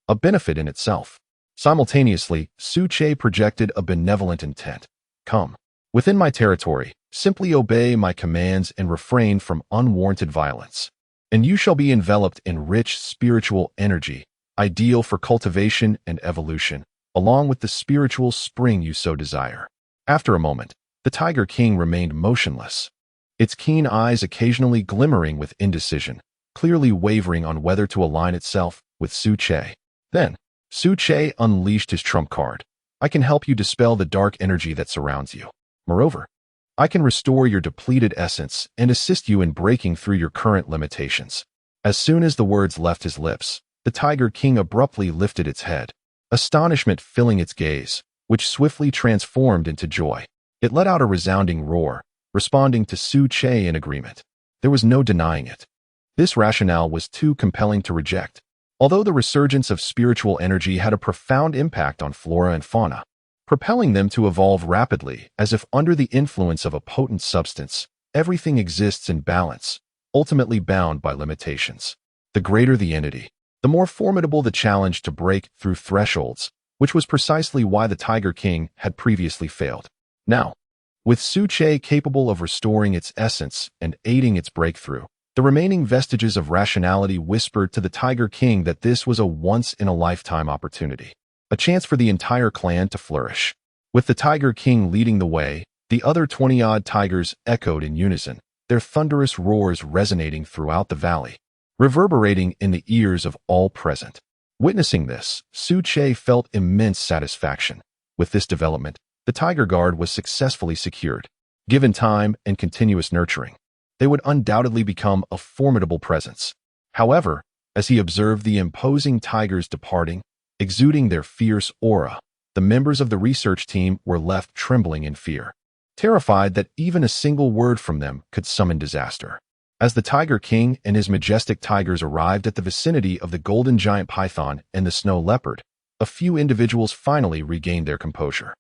a benefit in itself. Simultaneously, Su Che projected a benevolent intent. Come within my territory, simply obey my commands and refrain from unwarranted violence, and you shall be enveloped in rich spiritual energy, ideal for cultivation and evolution, along with the spiritual spring you so desire. After a moment, the Tiger King remained motionless, its keen eyes occasionally glimmering with indecision, clearly wavering on whether to align itself with Su Che. Then, Su Che unleashed his trump card. I can help you dispel the dark energy that surrounds you. Moreover, I can restore your depleted essence and assist you in breaking through your current limitations. As soon as the words left his lips, the Tiger King abruptly lifted its head, astonishment filling its gaze, which swiftly transformed into joy. It let out a resounding roar, responding to Su Che in agreement. There was no denying it. This rationale was too compelling to reject. Although the resurgence of spiritual energy had a profound impact on flora and fauna, propelling them to evolve rapidly as if under the influence of a potent substance, everything exists in balance, ultimately bound by limitations. The greater the entity, the more formidable the challenge to break through thresholds, which was precisely why the Tiger King had previously failed. Now, with Su Che capable of restoring its essence and aiding its breakthrough, the remaining vestiges of rationality whispered to the Tiger King that this was a once-in-a-lifetime opportunity, a chance for the entire clan to flourish. With the Tiger King leading the way, the other 20-odd tigers echoed in unison, their thunderous roars resonating throughout the valley, reverberating in the ears of all present. Witnessing this, Su Che felt immense satisfaction. With this development, the Tiger Guard was successfully secured. Given time and continuous nurturing, they would undoubtedly become a formidable presence. However, as he observed the imposing tigers departing, exuding their fierce aura, the members of the research team were left trembling in fear, terrified that even a single word from them could summon disaster. As the Tiger King and his majestic tigers arrived at the vicinity of the golden giant python and the snow leopard, a few individuals finally regained their composure.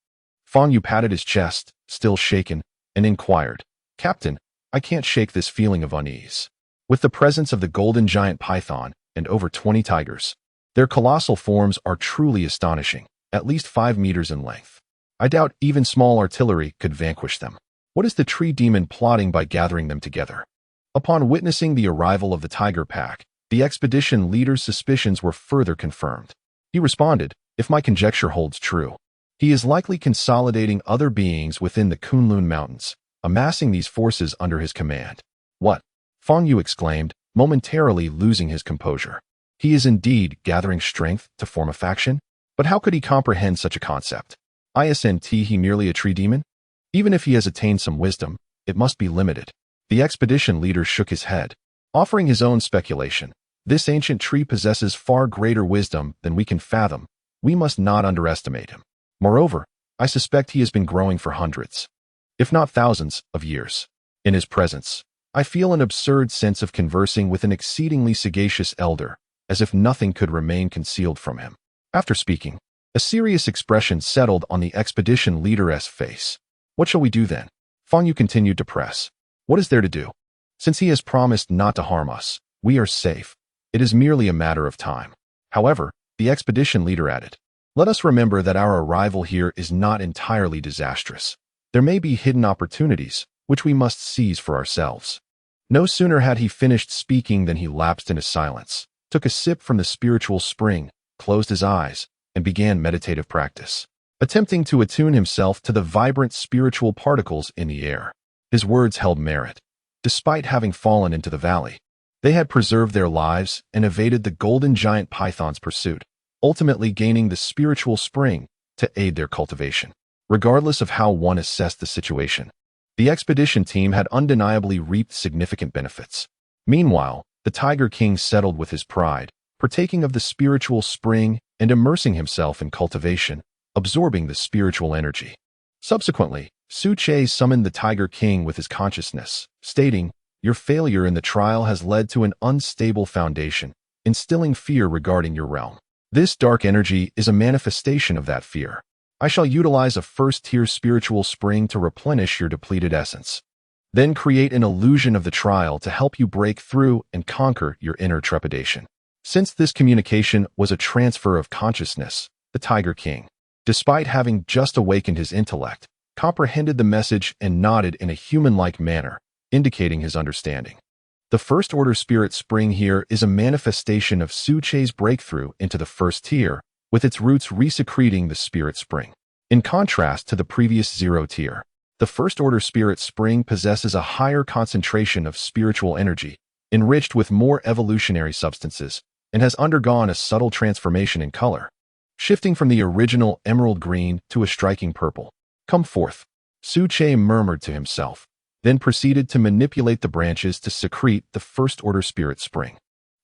Fang Yu patted his chest, still shaken, and inquired, "Captain, I can't shake this feeling of unease. With the presence of the golden giant python and over 20 tigers, their colossal forms are truly astonishing. at least 5 meters in length. I doubt even small artillery could vanquish them. What is the tree demon plotting by gathering them together? Upon witnessing the arrival of the tiger pack, the expedition leader's suspicions were further confirmed. He responded, "If my conjecture holds true, he is likely consolidating other beings within the Kunlun Mountains, amassing these forces under his command." "What?" Fang Yu exclaimed, momentarily losing his composure. He is indeed gathering strength to form a faction? But how could he comprehend such a concept? Isn't he merely a tree demon? Even if he has attained some wisdom, it must be limited. The expedition leader shook his head, offering his own speculation. This ancient tree possesses far greater wisdom than we can fathom. We must not underestimate him. Moreover, I suspect he has been growing for hundreds, if not thousands, of years. In his presence, I feel an absurd sense of conversing with an exceedingly sagacious elder, as if nothing could remain concealed from him. After speaking, a serious expression settled on the expedition leader's face. "What shall we do then?" Fang Yu continued to press. "What is there to do? Since he has promised not to harm us, we are safe. It is merely a matter of time." However, the expedition leader added, "Let us remember that our arrival here is not entirely disastrous. There may be hidden opportunities, which we must seize for ourselves." No sooner had he finished speaking than he lapsed into silence, took a sip from the spiritual spring, closed his eyes, and began meditative practice, attempting to attune himself to the vibrant spiritual particles in the air. His words held merit. Despite having fallen into the valley, they had preserved their lives and evaded the golden giant python's pursuit, ultimately gaining the spiritual spring to aid their cultivation. Regardless of how one assessed the situation, the expedition team had undeniably reaped significant benefits. Meanwhile, the Tiger King settled with his pride, partaking of the spiritual spring and immersing himself in cultivation, absorbing the spiritual energy. Subsequently, Su Che summoned the Tiger King with his consciousness, stating, "Your failure in the trial has led to an unstable foundation, instilling fear regarding your realm. This dark energy is a manifestation of that fear. I shall utilize a first-tier spiritual spring to replenish your depleted essence. Then create an illusion of the trial to help you break through and conquer your inner trepidation." Since this communication was a transfer of consciousness, the Tiger King, despite having just awakened his intellect, comprehended the message and nodded in a human-like manner, indicating his understanding. The first-order spirit spring here is a manifestation of Su Che's breakthrough into the first tier, with its roots resecreting the spirit spring. In contrast to the previous zero tier, the first-order spirit spring possesses a higher concentration of spiritual energy, enriched with more evolutionary substances, and has undergone a subtle transformation in color, shifting from the original emerald green to a striking purple. "Come forth," Su Che murmured to himself, then proceeded to manipulate the branches to secrete the first-order spirit spring,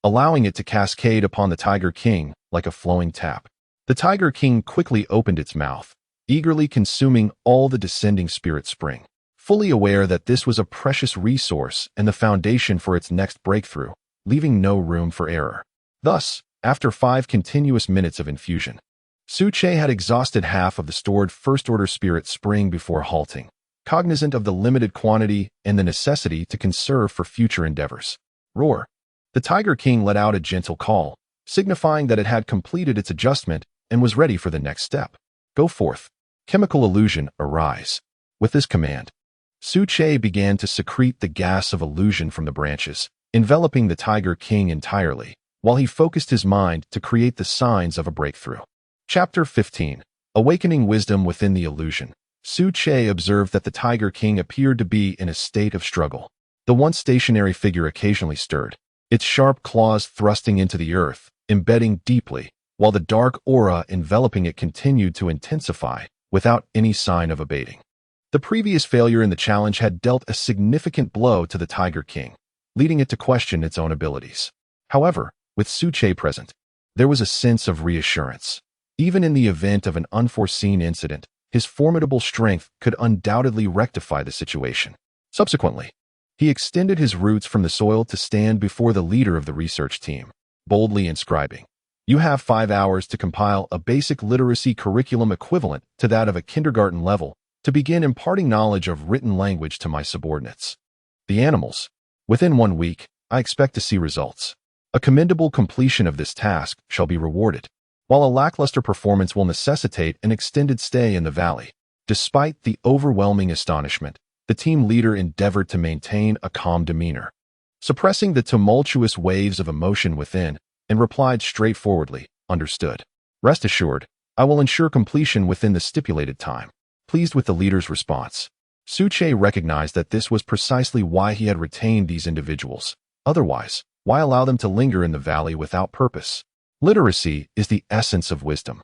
allowing it to cascade upon the Tiger King like a flowing tap. The Tiger King quickly opened its mouth, eagerly consuming all the descending spirit spring, fully aware that this was a precious resource and the foundation for its next breakthrough, leaving no room for error. Thus, after 5 continuous minutes of infusion, Su Che had exhausted half of the stored first-order spirit spring before halting, cognizant of the limited quantity and the necessity to conserve for future endeavors. "Roar!" The Tiger King let out a gentle call, signifying that it had completed its adjustment and was ready for the next step. "Go forth. Chemical illusion, arise." With this command, Su Che began to secrete the gas of illusion from the branches, enveloping the Tiger King entirely, while he focused his mind to create the signs of a breakthrough. Chapter 15. Awakening Wisdom Within the Illusion. Su Che observed that the Tiger King appeared to be in a state of struggle. The once stationary figure occasionally stirred, its sharp claws thrusting into the earth, embedding deeply, while the dark aura enveloping it continued to intensify, without any sign of abating. The previous failure in the challenge had dealt a significant blow to the Tiger King, leading it to question its own abilities. However, with Su Che present, there was a sense of reassurance. Even in the event of an unforeseen incident, his formidable strength could undoubtedly rectify the situation. Subsequently, he extended his roots from the soil to stand before the leader of the research team, boldly inscribing, "You have 5 hours to compile a basic literacy curriculum equivalent to that of a kindergarten level to begin imparting knowledge of written language to my subordinates. The animals. Within 1 week, I expect to see results. A commendable completion of this task shall be rewarded." while a lackluster performance will necessitate an extended stay in the valley. Despite the overwhelming astonishment, the team leader endeavored to maintain a calm demeanor, suppressing the tumultuous waves of emotion within, and replied straightforwardly, "Understood. Rest assured, I will ensure completion within the stipulated time." Pleased with the leader's response, Suche recognized that this was precisely why he had retained these individuals. Otherwise, why allow them to linger in the valley without purpose? Literacy is the essence of wisdom.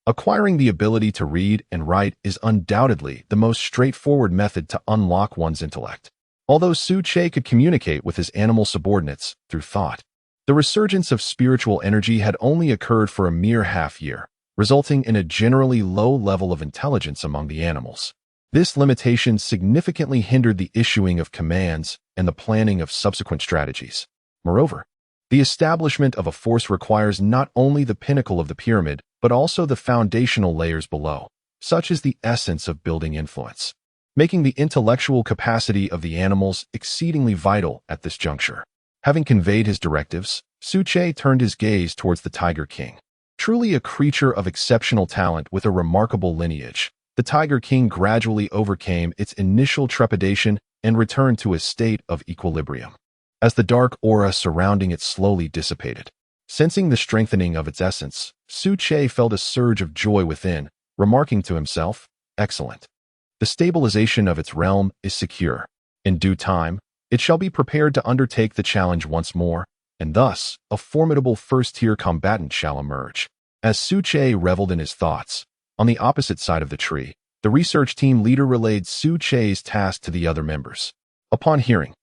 Acquiring the ability to read and write is undoubtedly the most straightforward method to unlock one's intellect. Although Suche could communicate with his animal subordinates through thought, the resurgence of spiritual energy had only occurred for a mere half-year, resulting in a generally low level of intelligence among the animals. This limitation significantly hindered the issuing of commands and the planning of subsequent strategies. Moreover, the establishment of a force requires not only the pinnacle of the pyramid, but also the foundational layers below, such as the essence of building influence, making the intellectual capacity of the animals exceedingly vital at this juncture. Having conveyed his directives, Suche turned his gaze towards the Tiger King. Truly a creature of exceptional talent with a remarkable lineage, the Tiger King gradually overcame its initial trepidation and returned to a state of equilibrium. As the dark aura surrounding it slowly dissipated, sensing the strengthening of its essence, Suche felt a surge of joy within, remarking to himself, "Excellent. The stabilization of its realm is secure. In due time, it shall be prepared to undertake the challenge once more, and thus a formidable first-tier combatant shall emerge." As Suche reveled in his thoughts, on the opposite side of the tree, the research team leader relayed Suche's task to the other members. Upon hearing,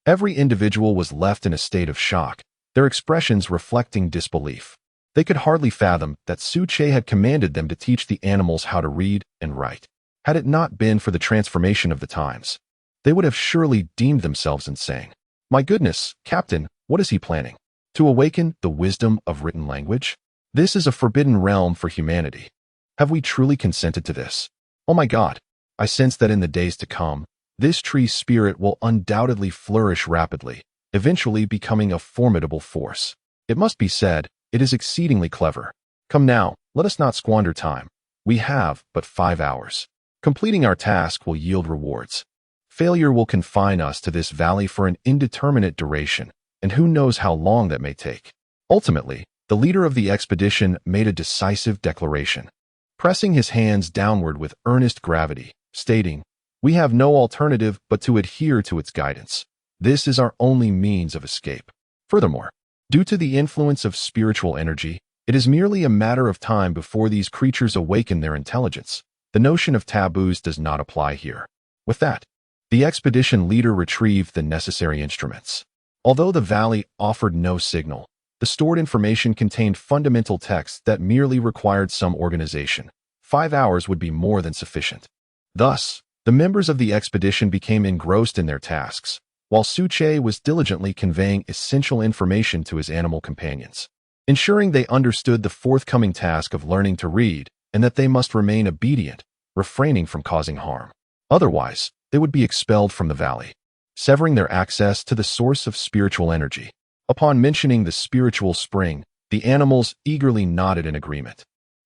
every individual was left in a state of shock, their expressions reflecting disbelief. They could hardly fathom that Suche had commanded them to teach the animals how to read and write. Had it not been for the transformation of the times, they would have surely deemed themselves insane. "My goodness, Captain, what is he planning? To awaken the wisdom of written language? This is a forbidden realm for humanity. Have we truly consented to this? Oh my God, I sense that in the days to come, this tree's spirit will undoubtedly flourish rapidly, eventually becoming a formidable force. It must be said, it is exceedingly clever. Come now, let us not squander time. We have but 5 hours. Completing our task will yield rewards. Failure will confine us to this valley for an indeterminate duration, and who knows how long that may take." Ultimately, the leader of the expedition made a decisive declaration, pressing his hands downward with earnest gravity, stating, "We have no alternative but to adhere to its guidance. This is our only means of escape." Furthermore, due to the influence of spiritual energy, it is merely a matter of time before these creatures awaken their intelligence. The notion of taboos does not apply here. With that, the expedition leader retrieved the necessary instruments. Although the valley offered no signal, the stored information contained fundamental texts that merely required some organization. 5 hours would be more than sufficient. Thus, the members of the expedition became engrossed in their tasks, while Suche was diligently conveying essential information to his animal companions, ensuring they understood the forthcoming task of learning to read and that they must remain obedient, refraining from causing harm. Otherwise, they would be expelled from the valley, severing their access to the source of spiritual energy. Upon mentioning the spiritual spring, the animals eagerly nodded in agreement,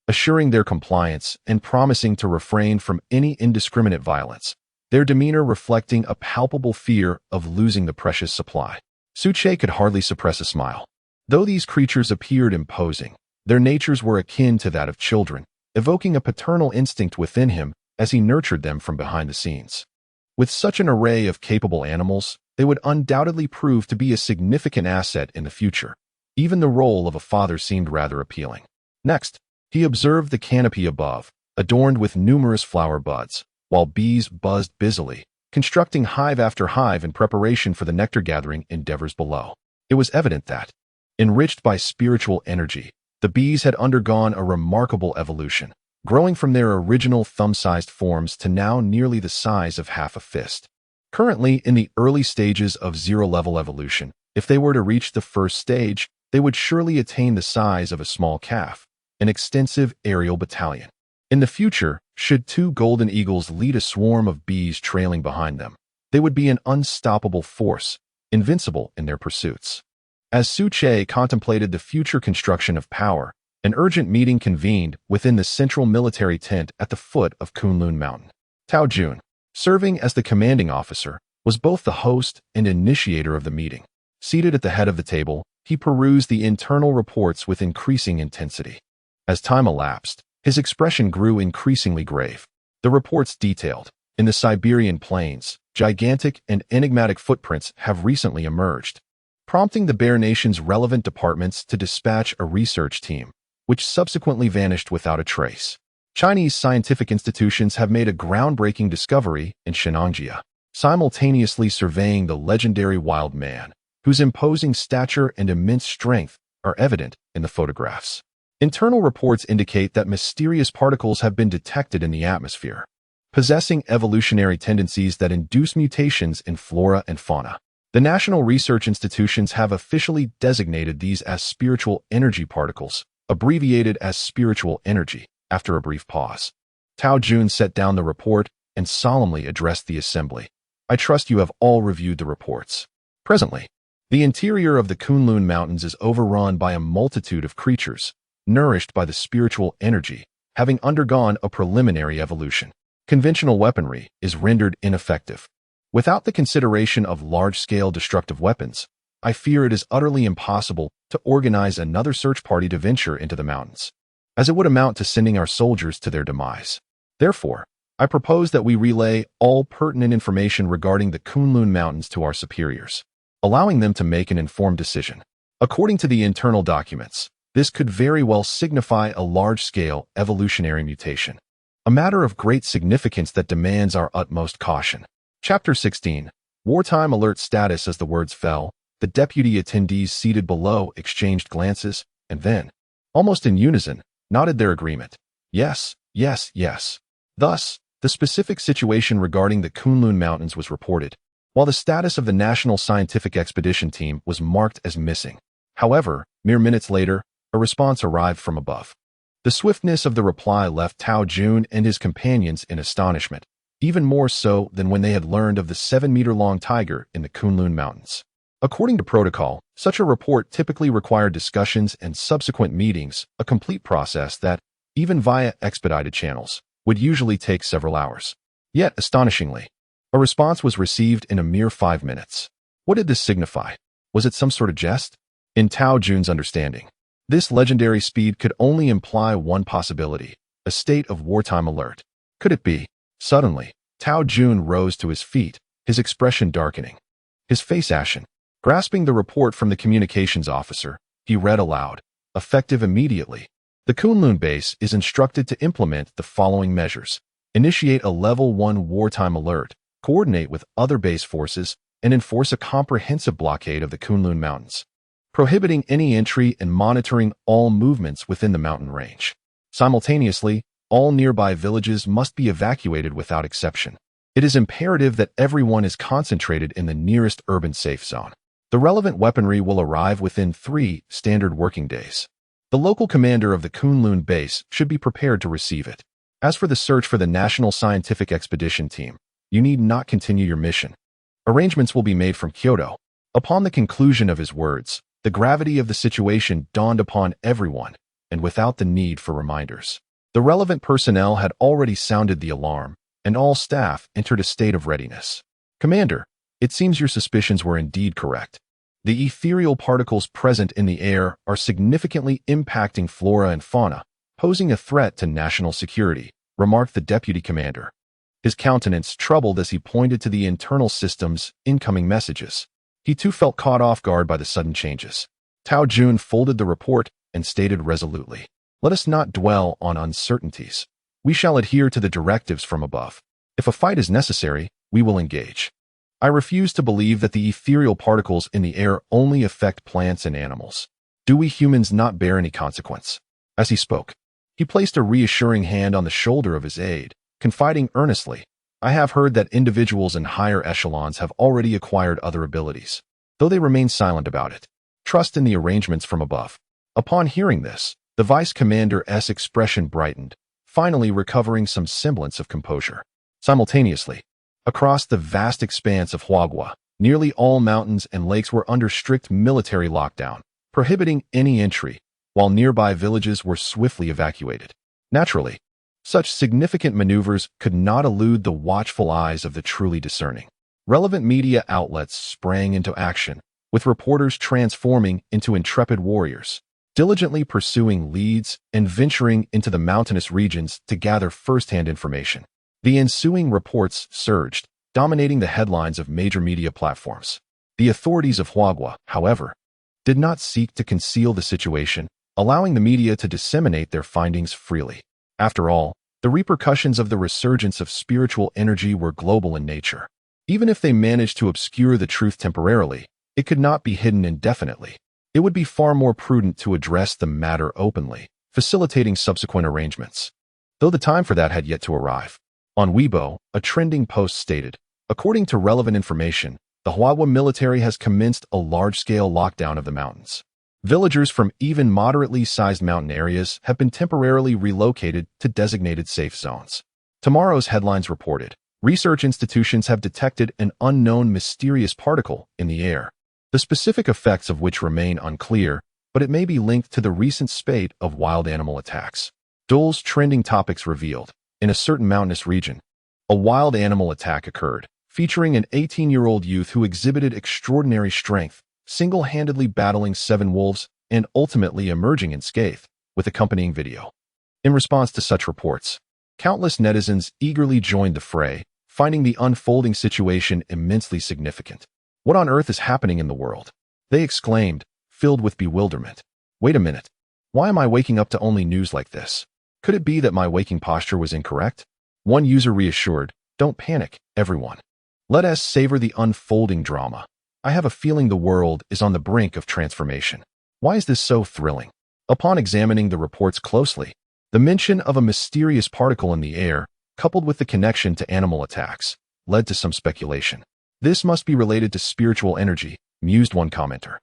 assuring their compliance and promising to refrain from any indiscriminate violence, their demeanor reflecting a palpable fear of losing the precious supply. Suche could hardly suppress a smile. Though these creatures appeared imposing, their natures were akin to that of children, evoking a paternal instinct within him as he nurtured them from behind the scenes. With such an array of capable animals, they would undoubtedly prove to be a significant asset in the future. Even the role of a father seemed rather appealing. Next, he observed the canopy above, adorned with numerous flower buds, while bees buzzed busily, constructing hive after hive in preparation for the nectar-gathering endeavors below. It was evident that, enriched by spiritual energy, the bees had undergone a remarkable evolution, growing from their original thumb-sized forms to now nearly the size of half a fist. Currently in the early stages of zero-level evolution, if they were to reach the first stage, they would surely attain the size of a small calf, an extensive aerial battalion. In the future, should 2 golden eagles lead a swarm of bees trailing behind them, they would be an unstoppable force, invincible in their pursuits. As Suche contemplated the future construction of power, An urgent meeting convened within the central military tent at the foot of Kunlun Mountain. Tao Jun, serving as the commanding officer, was both the host and initiator of the meeting. Seated at the head of the table, he perused the internal reports with increasing intensity. As time elapsed, his expression grew increasingly grave. The reports detailed, in the Siberian plains, gigantic and enigmatic footprints have recently emerged, prompting the Bear Nation's relevant departments to dispatch a research team, which subsequently vanished without a trace. Chinese scientific institutions have made a groundbreaking discovery in Shenangjia, simultaneously surveying the legendary wild man, whose imposing stature and immense strength are evident in the photographs. Internal reports indicate that mysterious particles have been detected in the atmosphere, possessing evolutionary tendencies that induce mutations in flora and fauna. The national research institutions have officially designated these as spiritual energy particles, abbreviated as spiritual energy. After a brief pause, Tao Jun set down the report and solemnly addressed the assembly. I trust you have all reviewed the reports. Presently, the interior of the Kunlun Mountains is overrun by a multitude of creatures, nourished by the spiritual energy, having undergone a preliminary evolution. Conventional weaponry is rendered ineffective. Without the consideration of large-scale destructive weapons, I fear it is utterly impossible to organize another search party to venture into the mountains, as it would amount to sending our soldiers to their demise. Therefore, I propose that we relay all pertinent information regarding the Kunlun Mountains to our superiors, allowing them to make an informed decision. According to the internal documents, this could very well signify a large-scale evolutionary mutation, a matter of great significance that demands our utmost caution. Chapter 16. Wartime alert status. As the words fell, the deputy attendees seated below exchanged glances, and then, almost in unison, nodded their agreement. Yes, yes, yes. Thus, the specific situation regarding the Kunlun Mountains was reported, while the status of the National Scientific Expedition Team was marked as missing. However, mere minutes later, a response arrived from above. The swiftness of the reply left Tao Jun and his companions in astonishment, even more so than when they had learned of the 7-meter-long tiger in the Kunlun Mountains. According to protocol, such a report typically required discussions and subsequent meetings, a complete process that, even via expedited channels, would usually take several hours. Yet, astonishingly, a response was received in a mere 5 minutes. What did this signify? Was it some sort of jest? In Tao Jun's understanding, this legendary speed could only imply one possibility, a state of wartime alert. Could it be? Suddenly, Tao Jun rose to his feet, his expression darkening, his face ashen. Grasping the report from the communications officer, he read aloud, effective immediately. The Kunlun base is instructed to implement the following measures: initiate a Level 1 wartime alert, coordinate with other base forces, and enforce a comprehensive blockade of the Kunlun Mountains, prohibiting any entry and monitoring all movements within the mountain range. Simultaneously, all nearby villages must be evacuated without exception. It is imperative that everyone is concentrated in the nearest urban safe zone. The relevant weaponry will arrive within 3 standard working days. The local commander of the Kunlun base should be prepared to receive it. As for the search for the National Scientific Expedition Team, you need not continue your mission. Arrangements will be made from Kyoto. Upon the conclusion of his words, the gravity of the situation dawned upon everyone, and without the need for reminders, the relevant personnel had already sounded the alarm, and all staff entered a state of readiness. Commander, it seems your suspicions were indeed correct. The ethereal particles present in the air are significantly impacting flora and fauna, posing a threat to national security, remarked the deputy commander. His countenance troubled as he pointed to the internal system's incoming messages. He too felt caught off guard by the sudden changes. Tao Jun folded the report and stated resolutely, "Let us not dwell on uncertainties. We shall adhere to the directives from above. If a fight is necessary, we will engage. I refuse to believe that the ethereal particles in the air only affect plants and animals. Do we humans not bear any consequence?" As he spoke, he placed a reassuring hand on the shoulder of his aide, confiding earnestly, "I have heard that individuals in higher echelons have already acquired other abilities, though they remain silent about it. Trust in the arrangements from above." Upon hearing this, the vice commander's expression brightened, finally recovering some semblance of composure. Simultaneously, across the vast expanse of Huagua, nearly all mountains and lakes were under strict military lockdown, prohibiting any entry, while nearby villages were swiftly evacuated. Naturally, such significant maneuvers could not elude the watchful eyes of the truly discerning. Relevant media outlets sprang into action, with reporters transforming into intrepid warriors, diligently pursuing leads and venturing into the mountainous regions to gather first-hand information. The ensuing reports surged, dominating the headlines of major media platforms. The authorities of Huagua, however, did not seek to conceal the situation, allowing the media to disseminate their findings freely. After all, the repercussions of the resurgence of spiritual energy were global in nature. Even if they managed to obscure the truth temporarily, it could not be hidden indefinitely. It would be far more prudent to address the matter openly, facilitating subsequent arrangements. Though the time for that had yet to arrive. On Weibo, a trending post stated, according to relevant information, the Huagua military has commenced a large-scale lockdown of the mountains. Villagers from even moderately sized mountain areas have been temporarily relocated to designated safe zones. Tomorrow's headlines reported, research institutions have detected an unknown mysterious particle in the air, the specific effects of which remain unclear, but it may be linked to the recent spate of wild animal attacks. Dole's trending topics revealed, in a certain mountainous region, a wild animal attack occurred, featuring an 18-year-old youth who exhibited extraordinary strength, single-handedly battling 7 wolves and ultimately emerging unscathed, with accompanying video. In response to such reports, countless netizens eagerly joined the fray, finding the unfolding situation immensely significant. What on earth is happening in the world? They exclaimed, filled with bewilderment. Wait a minute. Why am I waking up to only news like this? Could it be that my waking posture was incorrect? One user reassured, don't panic, everyone. Let us savor the unfolding drama. I have a feeling the world is on the brink of transformation. Why is this so thrilling? Upon examining the reports closely, the mention of a mysterious particle in the air, coupled with the connection to animal attacks, led to some speculation. This must be related to spiritual energy, mused one commenter.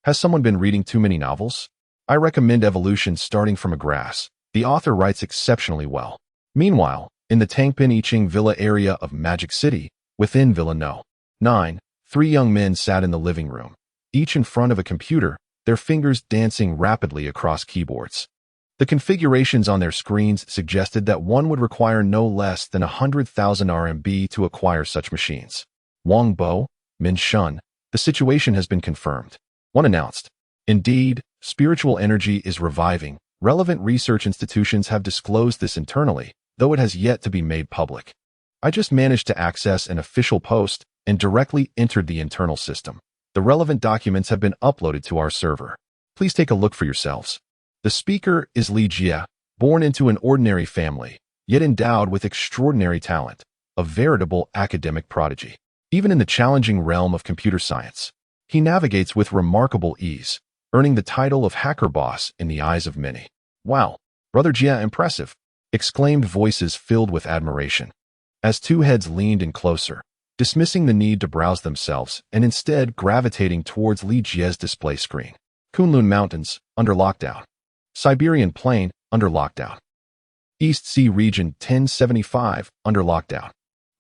Has someone been reading too many novels? I recommend Evolution starting from a grass. The author writes exceptionally well. Meanwhile, in the Tangpin Iching Villa area of Magic City, within Villa No. 9, 3 young men sat in the living room, each in front of a computer, their fingers dancing rapidly across keyboards. The configurations on their screens suggested that one would require no less than 100,000 RMB to acquire such machines. Wang Bo, Min Shun, the situation has been confirmed. One announced, indeed, spiritual energy is reviving. Relevant research institutions have disclosed this internally, though it has yet to be made public. I just managed to access an official post and directly entered the internal system. The relevant documents have been uploaded to our server. Please take a look for yourselves. The speaker is Li Jie, born into an ordinary family, yet endowed with extraordinary talent, a veritable academic prodigy. Even in the challenging realm of computer science, he navigates with remarkable ease, earning the title of hacker boss in the eyes of many. Wow, Brother Jie, impressive, exclaimed voices filled with admiration, as 2 heads leaned in closer, dismissing the need to browse themselves and instead gravitating towards Li Jie's display screen. Kunlun Mountains, under lockdown. Siberian Plain, under lockdown. East Sea Region 1075, under lockdown.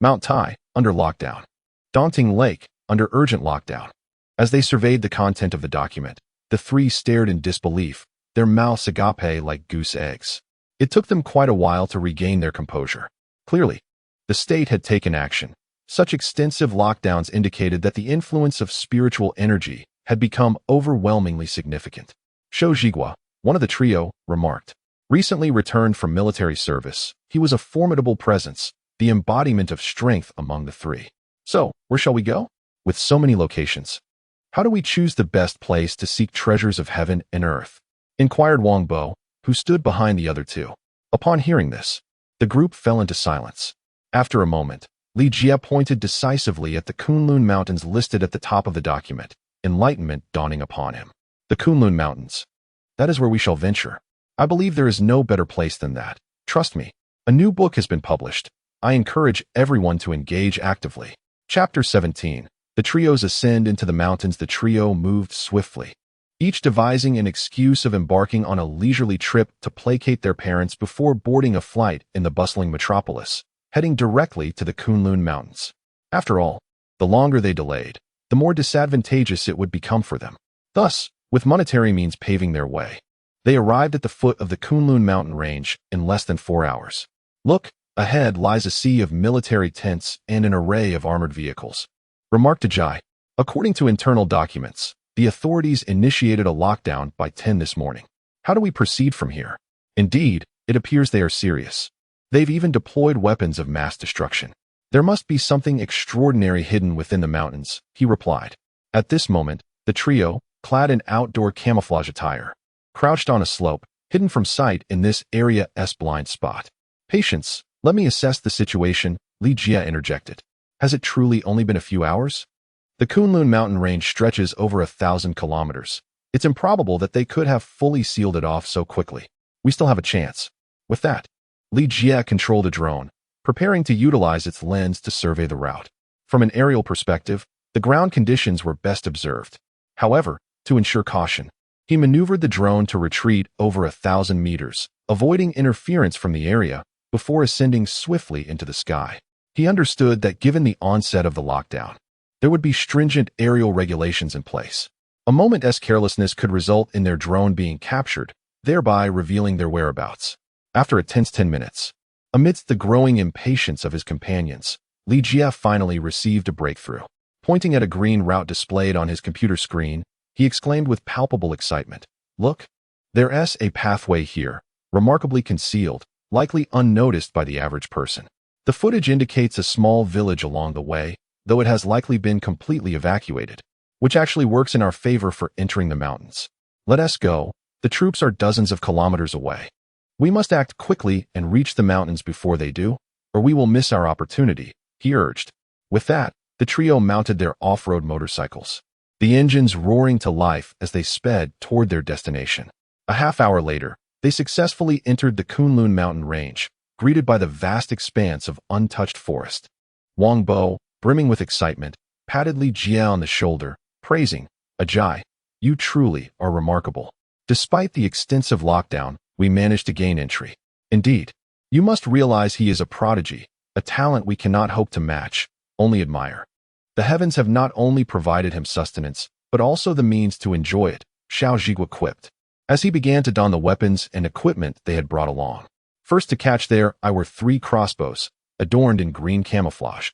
Mount Tai, under lockdown. Daunting Lake, under urgent lockdown. As they surveyed the content of the document, the 3 stared in disbelief, their mouths agape like goose eggs. It took them quite a while to regain their composure. Clearly, the state had taken action. Such extensive lockdowns indicated that the influence of spiritual energy had become overwhelmingly significant. Shou Jigua, one of the trio, remarked. Recently returned from military service, he was a formidable presence, the embodiment of strength among the 3. So, where shall we go? With so many locations, how do we choose the best place to seek treasures of heaven and earth? Inquired Wang Bo, who stood behind the other 2. Upon hearing this, the group fell into silence. After a moment, Li Jie pointed decisively at the Kunlun Mountains listed at the top of the document, enlightenment dawning upon him. The Kunlun Mountains. That is where we shall venture. I believe there is no better place than that. Trust me. A new book has been published. I encourage everyone to engage actively. Chapter 17. The trios ascend into the mountains. The trio moved swiftly, each devising an excuse of embarking on a leisurely trip to placate their parents before boarding a flight in the bustling metropolis, heading directly to the Kunlun Mountains. After all, the longer they delayed, the more disadvantageous it would become for them. Thus, with monetary means paving their way, They arrived at the foot of the Kunlun mountain range in less than 4 hours. Look, ahead lies a sea of military tents and an array of armored vehicles, remarked Ajay. According to internal documents, the authorities initiated a lockdown by 10 this morning. How do we proceed from here? Indeed, it appears they are serious. They've even deployed weapons of mass destruction. There must be something extraordinary hidden within the mountains, he replied. At this moment, the trio, clad in outdoor camouflage attire, crouched on a slope, hidden from sight in this area's blind spot. Patience, let me assess the situation, Li Jia interjected. Has it truly only been a few hours? The Kunlun mountain range stretches over 1,000 kilometers. It's improbable that they could have fully sealed it off so quickly. We still have a chance. With that, Li Jia controlled a drone, preparing to utilize its lens to survey the route. From an aerial perspective, the ground conditions were best observed. However, to ensure caution, he maneuvered the drone to retreat over 1,000 meters, avoiding interference from the area before ascending swiftly into the sky. He understood that given the onset of the lockdown, there would be stringent aerial regulations in place. A moment's carelessness could result in their drone being captured, thereby revealing their whereabouts. After a tense 10 minutes, amidst the growing impatience of his companions, Li Jia finally received a breakthrough. Pointing at a green route displayed on his computer screen, he exclaimed with palpable excitement, "Look, there's a pathway here, remarkably concealed, likely unnoticed by the average person. The footage indicates a small village along the way, though it has likely been completely evacuated, which actually works in our favor for entering the mountains. Let us go. The troops are dozens of kilometers away. We must act quickly and reach the mountains before they do, or we will miss our opportunity," he urged. With that, the trio mounted their off-road motorcycles, the engines roaring to life as they sped toward their destination. A half-hour later, they successfully entered the Kunlun mountain range, greeted by the vast expanse of untouched forest. Wang Bo, brimming with excitement, patted Li Jia on the shoulder, praising, "Ajay, you truly are remarkable. Despite the extensive lockdown, we managed to gain entry. Indeed, you must realize he is a prodigy, a talent we cannot hope to match, only admire. The heavens have not only provided him sustenance, but also the means to enjoy it," Xiao Zhigua quipped, as he began to don the weapons and equipment they had brought along. First to catch their eye were 3 crossbows, adorned in green camouflage,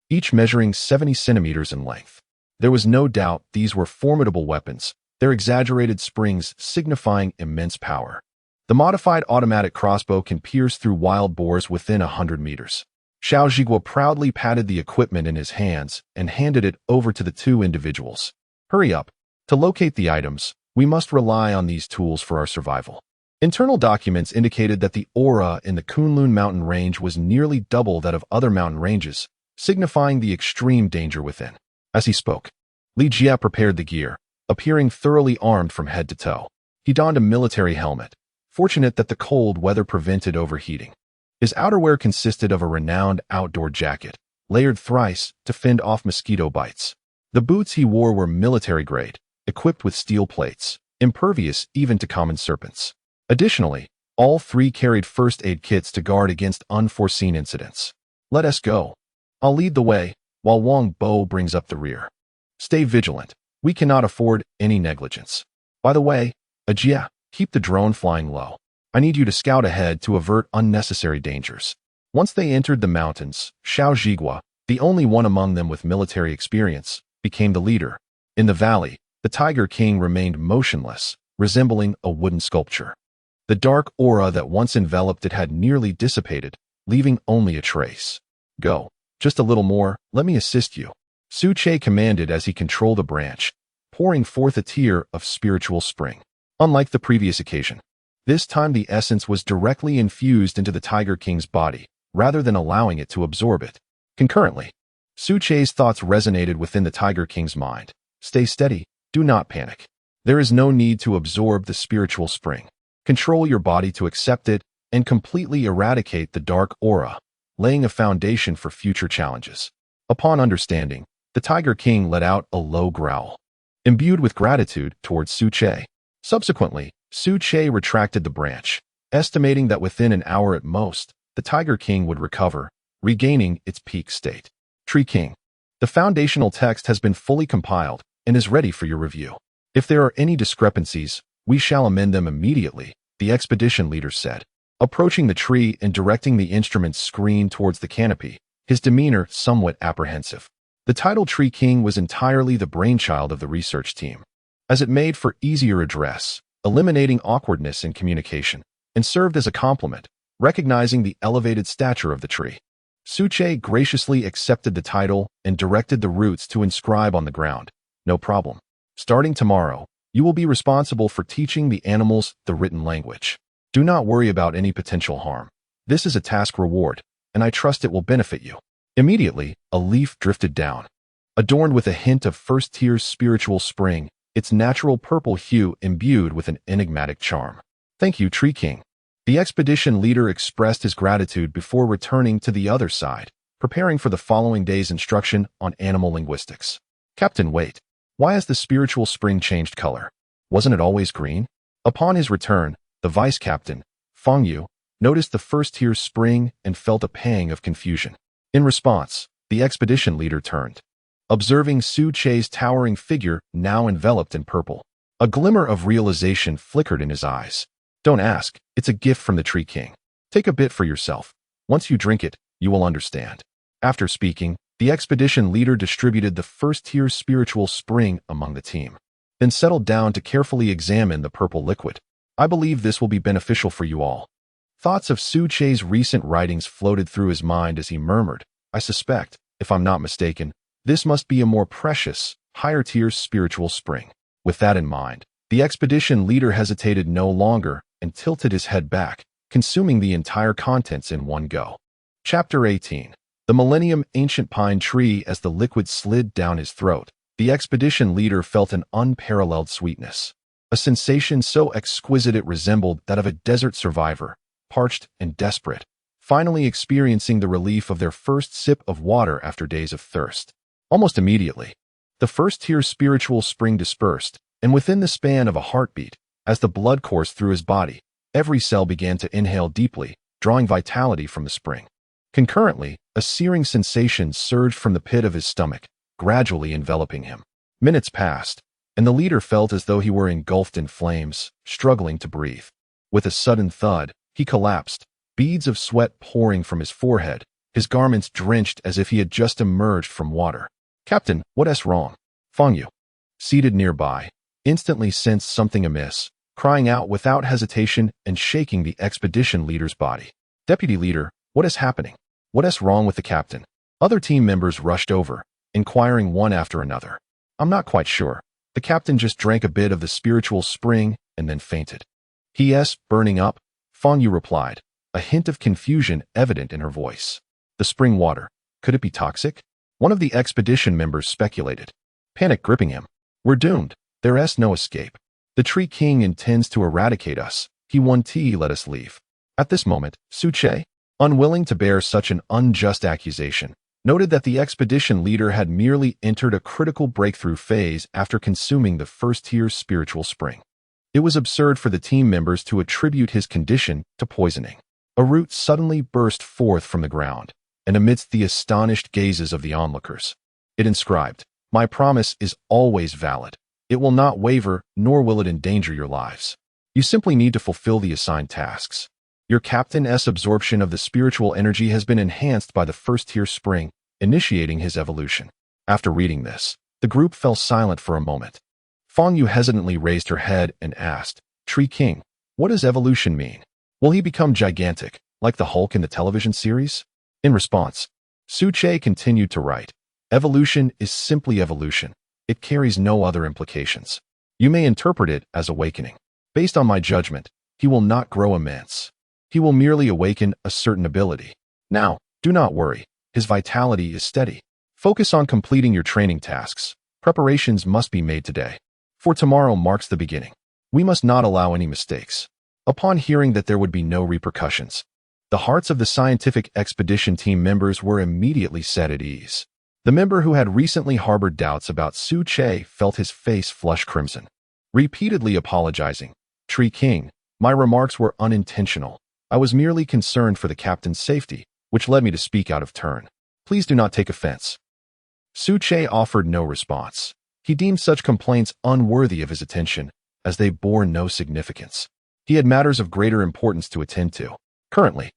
each measuring 70 centimeters in length. There was no doubt these were formidable weapons, their exaggerated springs signifying immense power. The modified automatic crossbow can pierce through wild boars within 100 meters. Xiao Zhigua proudly patted the equipment in his hands and handed it over to the 2 individuals. "Hurry up. To locate the items, we must rely on these tools for our survival." Internal documents indicated that the aura in the Kunlun mountain range was nearly double that of other mountain ranges, signifying the extreme danger within. As he spoke, Li Jia prepared the gear, appearing thoroughly armed from head to toe. He donned a military helmet, fortunate that the cold weather prevented overheating. His outerwear consisted of a renowned outdoor jacket, layered thrice to fend off mosquito bites. The boots he wore were military grade, equipped with steel plates, impervious even to common serpents. Additionally, all 3 carried first aid kits to guard against unforeseen incidents. "Let us go. I'll lead the way, while Wang Bo brings up the rear. Stay vigilant. We cannot afford any negligence. By the way, Ajia, keep the drone flying low. I need you to scout ahead to avert unnecessary dangers." Once they entered the mountains, Xiao Zhigua, the only one among them with military experience, became the leader. In the valley, the Tiger King remained motionless, resembling a wooden sculpture. The dark aura that once enveloped it had nearly dissipated, leaving only a trace. "Go. Just a little more, let me assist you," Su Che commanded as he controlled a branch, pouring forth a tear of spiritual spring. Unlike the previous occasion, this time the essence was directly infused into the Tiger King's body, rather than allowing it to absorb it. Concurrently, Su Che's thoughts resonated within the Tiger King's mind. "Stay steady, do not panic. There is no need to absorb the spiritual spring. Control your body to accept it and completely eradicate the dark aura, laying a foundation for future challenges." Upon understanding, the Tiger King let out a low growl, imbued with gratitude towards Su Che. Subsequently, Su Che retracted the branch, estimating that within an hour at most, the Tiger King would recover, regaining its peak state. Tree King. The foundational text has been fully compiled and is ready for your review. If there are any discrepancies, We shall amend them immediately, the expedition leader said. Approaching the tree and directing the instrument's screen towards the canopy, his demeanor somewhat apprehensive. The title Tree King was entirely the brainchild of the research team, as it made for easier address, eliminating awkwardness in communication, and served as a compliment, recognizing the elevated stature of the tree. Suche graciously accepted the title and directed the roots to inscribe on the ground, "No problem. Starting tomorrow, you will be responsible for teaching the animals the written language. Do not worry about any potential harm. This is a task reward, and I trust it will benefit you." Immediately, a leaf drifted down. Adorned with a hint of first-tier spiritual spring, its natural purple hue imbued with an enigmatic charm. "Thank you, Tree King." The expedition leader expressed his gratitude before returning to the other side, preparing for the following day's instruction on animal linguistics. "Captain, wait. Why has the spiritual spring changed color? Wasn't it always green?" Upon his return, the vice captain, Feng Yu, noticed the first-tier spring and felt a pang of confusion. In response, the expedition leader turned, observing Su Che's towering figure now enveloped in purple. A glimmer of realization flickered in his eyes. "Don't ask, it's a gift from the Tree King. Take a bit for yourself. Once you drink it, you will understand." After speaking, the expedition leader distributed the first-tier spiritual spring among the team, then settled down to carefully examine the purple liquid. "I believe this will be beneficial for you all." Thoughts of Su Che's recent writings floated through his mind as he murmured, "I suspect, if I'm not mistaken, this must be a more precious, higher-tier spiritual spring." With that in mind, the expedition leader hesitated no longer and tilted his head back, consuming the entire contents in one go. Chapter 18. The Millennium Ancient Pine Tree. As the liquid slid down his throat, the expedition leader felt an unparalleled sweetness, a sensation so exquisite it resembled that of a desert survivor, parched and desperate, finally experiencing the relief of their first sip of water after days of thirst. Almost immediately, the first-tier spiritual spring dispersed, and within the span of a heartbeat, as the blood coursed through his body, every cell began to inhale deeply, drawing vitality from the spring. Concurrently, a searing sensation surged from the pit of his stomach, gradually enveloping him. Minutes passed, and the leader felt as though he were engulfed in flames, struggling to breathe. With a sudden thud, he collapsed, beads of sweat pouring from his forehead, his garments drenched as if he had just emerged from water. "Captain, what's wrong?" Feng Yu, seated nearby, instantly sensed something amiss, crying out without hesitation and shaking the expedition leader's body. "Deputy leader, what is happening? What's wrong with the captain?" Other team members rushed over, inquiring one after another. "I'm not quite sure. The captain just drank a bit of the spiritual spring and then fainted." "He's burning up," Feng Yu replied, a hint of confusion evident in her voice. "The spring water, could it be toxic?" One of the expedition members speculated, panic gripping him. "We're doomed. There's no escape. The Tree King intends to eradicate us. He won't let us leave." At this moment, Su Che, unwilling to bear such an unjust accusation, noted that the expedition leader had merely entered a critical breakthrough phase after consuming the first-tier spiritual spring. It was absurd for the team members to attribute his condition to poisoning. A root suddenly burst forth from the ground, and amidst the astonished gazes of the onlookers, it inscribed, "My promise is always valid. It will not waver, nor will it endanger your lives. You simply need to fulfill the assigned tasks. Your captain's absorption of the spiritual energy has been enhanced by the first-tier spring, initiating his evolution." After reading this, the group fell silent for a moment. Feng Yu hesitantly raised her head and asked, "Tree King, what does evolution mean? Will he become gigantic, like the Hulk in the television series?" In response, Su Che continued to write, "Evolution is simply evolution. It carries no other implications. You may interpret it as awakening. Based on my judgment, he will not grow immense. He will merely awaken a certain ability. Now, do not worry. His vitality is steady. Focus on completing your training tasks. Preparations must be made today. For tomorrow marks the beginning. We must not allow any mistakes." Upon hearing that there would be no repercussions, the hearts of the scientific expedition team members were immediately set at ease. The member who had recently harbored doubts about Su Che felt his face flush crimson. Repeatedly apologizing, "Tree King, my remarks were unintentional. I was merely concerned for the captain's safety, which led me to speak out of turn. Please do not take offense." Su Che offered no response. He deemed such complaints unworthy of his attention, as they bore no significance. He had matters of greater importance to attend to. Currently,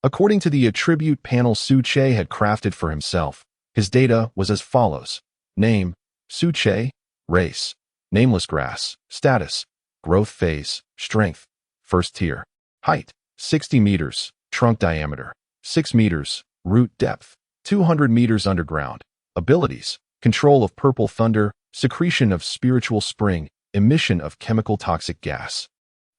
according to the attribute panel Su Che had crafted for himself, his data was as follows. Name, Su Che. Race, nameless grass. Status, growth phase. Strength, first tier. Height, 60 meters. Trunk diameter, 6 meters. Root depth, 200 meters underground. Abilities, control of purple thunder, secretion of spiritual spring, emission of chemical toxic gas,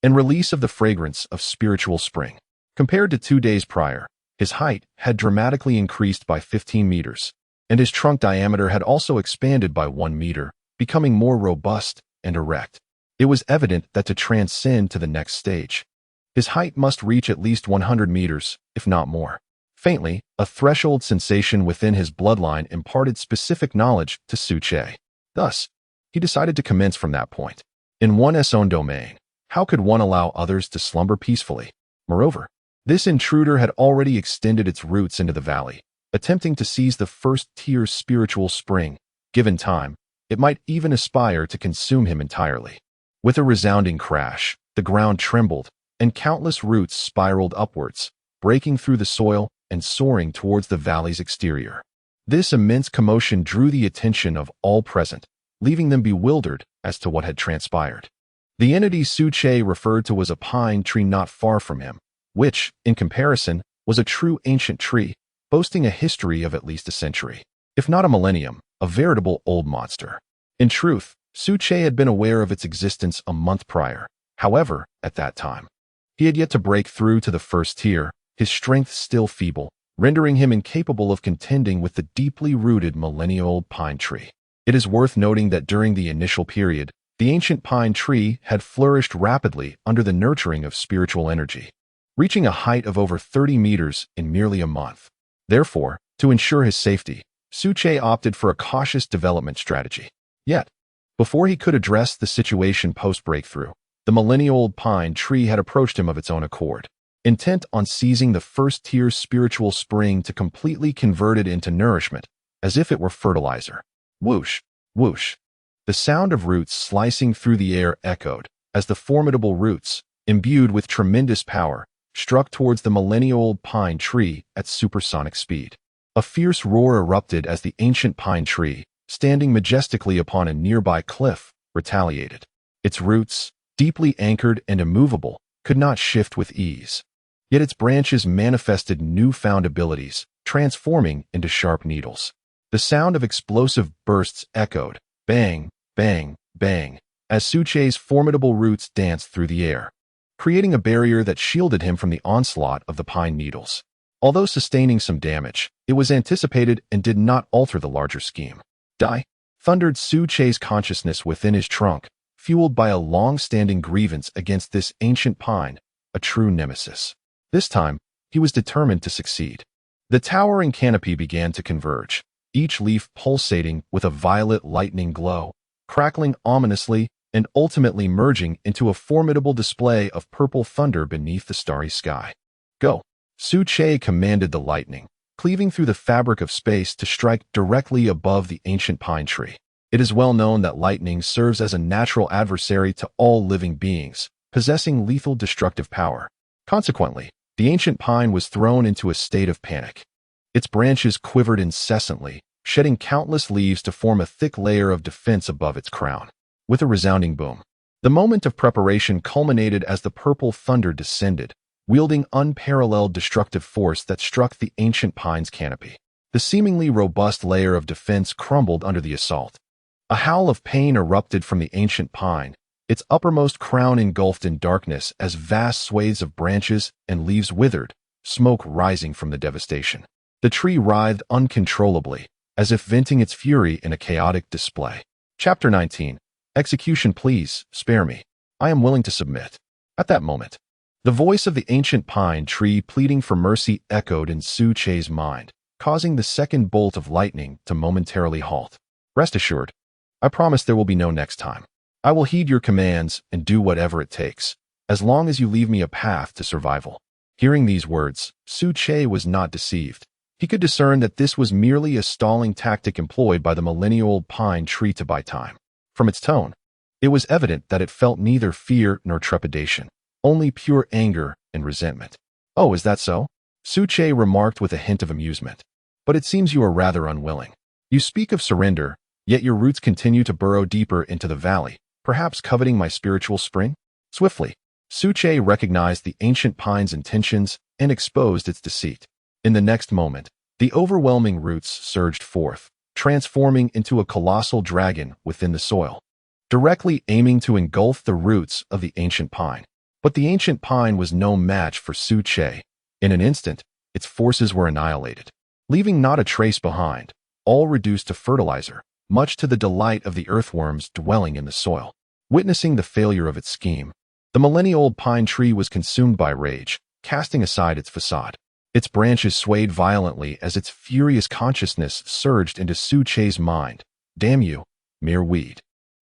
and release of the fragrance of spiritual spring. Compared to 2 days prior, his height had dramatically increased by 15 meters, and his trunk diameter had also expanded by 1 meter, becoming more robust and erect. It was evident that to transcend to the next stage, his height must reach at least 100 meters, if not more. Faintly, a threshold sensation within his bloodline imparted specific knowledge to Su Che. Thus, he decided to commence from that point. In one's own domain, how could one allow others to slumber peacefully? Moreover, this intruder had already extended its roots into the valley, attempting to seize the first-tier spiritual spring. Given time, it might even aspire to consume him entirely. With a resounding crash, the ground trembled, and countless roots spiraled upwards, breaking through the soil and soaring towards the valley's exterior. This immense commotion drew the attention of all present, leaving them bewildered as to what had transpired. The entity Su Che referred to was a pine tree not far from him, which, in comparison, was a true ancient tree, boasting a history of at least a century, if not a millennium, a veritable old monster. In truth, Su Che had been aware of its existence a month prior. However, at that time, he had yet to break through to the first tier, his strength still feeble, rendering him incapable of contending with the deeply rooted millennial-old pine tree. It is worth noting that during the initial period, the ancient pine tree had flourished rapidly under the nurturing of spiritual energy, reaching a height of over 30 meters in merely a month. Therefore, to ensure his safety, Su Che opted for a cautious development strategy. Yet, before he could address the situation post-breakthrough, the millennial-old pine tree had approached him of its own accord, intent on seizing the first-tier spiritual spring to completely convert it into nourishment, as if it were fertilizer. Whoosh, whoosh. The sound of roots slicing through the air echoed, as the formidable roots, imbued with tremendous power, struck towards the millennial-old pine tree at supersonic speed. A fierce roar erupted as the ancient pine tree, standing majestically upon a nearby cliff, retaliated. Its roots, deeply anchored and immovable, could not shift with ease. Yet its branches manifested newfound abilities, transforming into sharp needles. The sound of explosive bursts echoed, bang, bang, bang, as Su Che's formidable roots danced through the air, creating a barrier that shielded him from the onslaught of the pine needles. Although sustaining some damage, it was anticipated and did not alter the larger scheme. Die! Thundered Su Che's consciousness within his trunk, fueled by a long-standing grievance against this ancient pine, a true nemesis. This time, he was determined to succeed. The towering canopy began to converge, each leaf pulsating with a violet lightning glow, crackling ominously and ultimately merging into a formidable display of purple thunder beneath the starry sky. Go! Su Che commanded the lightning, cleaving through the fabric of space to strike directly above the ancient pine tree. It is well known that lightning serves as a natural adversary to all living beings, possessing lethal destructive power. Consequently, the ancient pine was thrown into a state of panic. Its branches quivered incessantly, shedding countless leaves to form a thick layer of defense above its crown. With a resounding boom, the moment of preparation culminated as the purple thunder descended, wielding unparalleled destructive force that struck the ancient pine's canopy. The seemingly robust layer of defense crumbled under the assault. A howl of pain erupted from the ancient pine, its uppermost crown engulfed in darkness as vast swathes of branches and leaves withered, smoke rising from the devastation. The tree writhed uncontrollably, as if venting its fury in a chaotic display. Chapter 19. Execution, please, spare me. I am willing to submit. At that moment, the voice of the ancient pine tree pleading for mercy echoed in Su Che's mind, causing the second bolt of lightning to momentarily halt. Rest assured, I promise there will be no next time. I will heed your commands and do whatever it takes, as long as you leave me a path to survival. Hearing these words, Su Che was not deceived. He could discern that this was merely a stalling tactic employed by the millennial pine tree to buy time. From its tone, It was evident that it felt neither fear nor trepidation, only pure anger and resentment. "Oh, is that so?" Suche remarked with a hint of amusement. "But it seems you are rather unwilling. You speak of surrender, yet your roots continue to burrow deeper into the valley, perhaps coveting my spiritual spring?" Swiftly, Suche recognized the ancient pine's intentions and exposed its deceit. In the next moment, the overwhelming roots surged forth, transforming into a colossal dragon within the soil, directly aiming to engulf the roots of the ancient pine. But the ancient pine was no match for Suche. In an instant, its forces were annihilated, leaving not a trace behind, all reduced to fertilizer, much to the delight of the earthworms dwelling in the soil. Witnessing the failure of its scheme, the millennia-old pine tree was consumed by rage, casting aside its facade. Its branches swayed violently as its furious consciousness surged into Suche's mind. "Damn you, mere weed.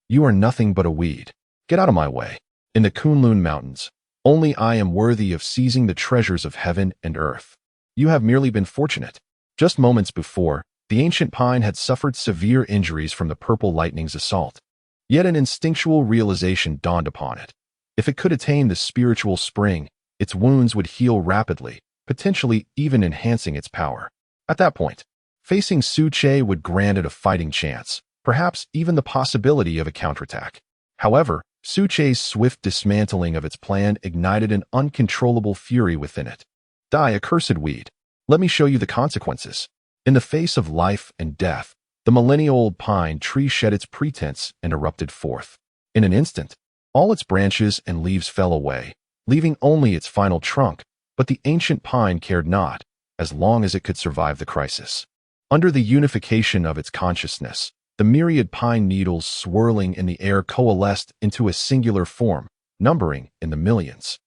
You are nothing but a weed. Get out of my way. In the Kunlun Mountains, only I am worthy of seizing the treasures of heaven and earth. You have merely been fortunate." Just moments before, the ancient pine had suffered severe injuries from the purple lightning's assault. Yet an instinctual realization dawned upon it. If it could attain the spiritual spring, its wounds would heal rapidly, potentially even enhancing its power. At that point, facing Suche would grant it a fighting chance, perhaps even the possibility of a counterattack. However, Suche's swift dismantling of its plan ignited an uncontrollable fury within it. "Die, accursed weed. Let me show you the consequences." In the face of life and death, the millennia-old pine tree shed its pretense and erupted forth. In an instant, all its branches and leaves fell away, leaving only its final trunk, but the ancient pine cared not, as long as it could survive the crisis. Under the unification of its consciousness, the myriad pine needles swirling in the air coalesced into a singular form, numbering in the millions.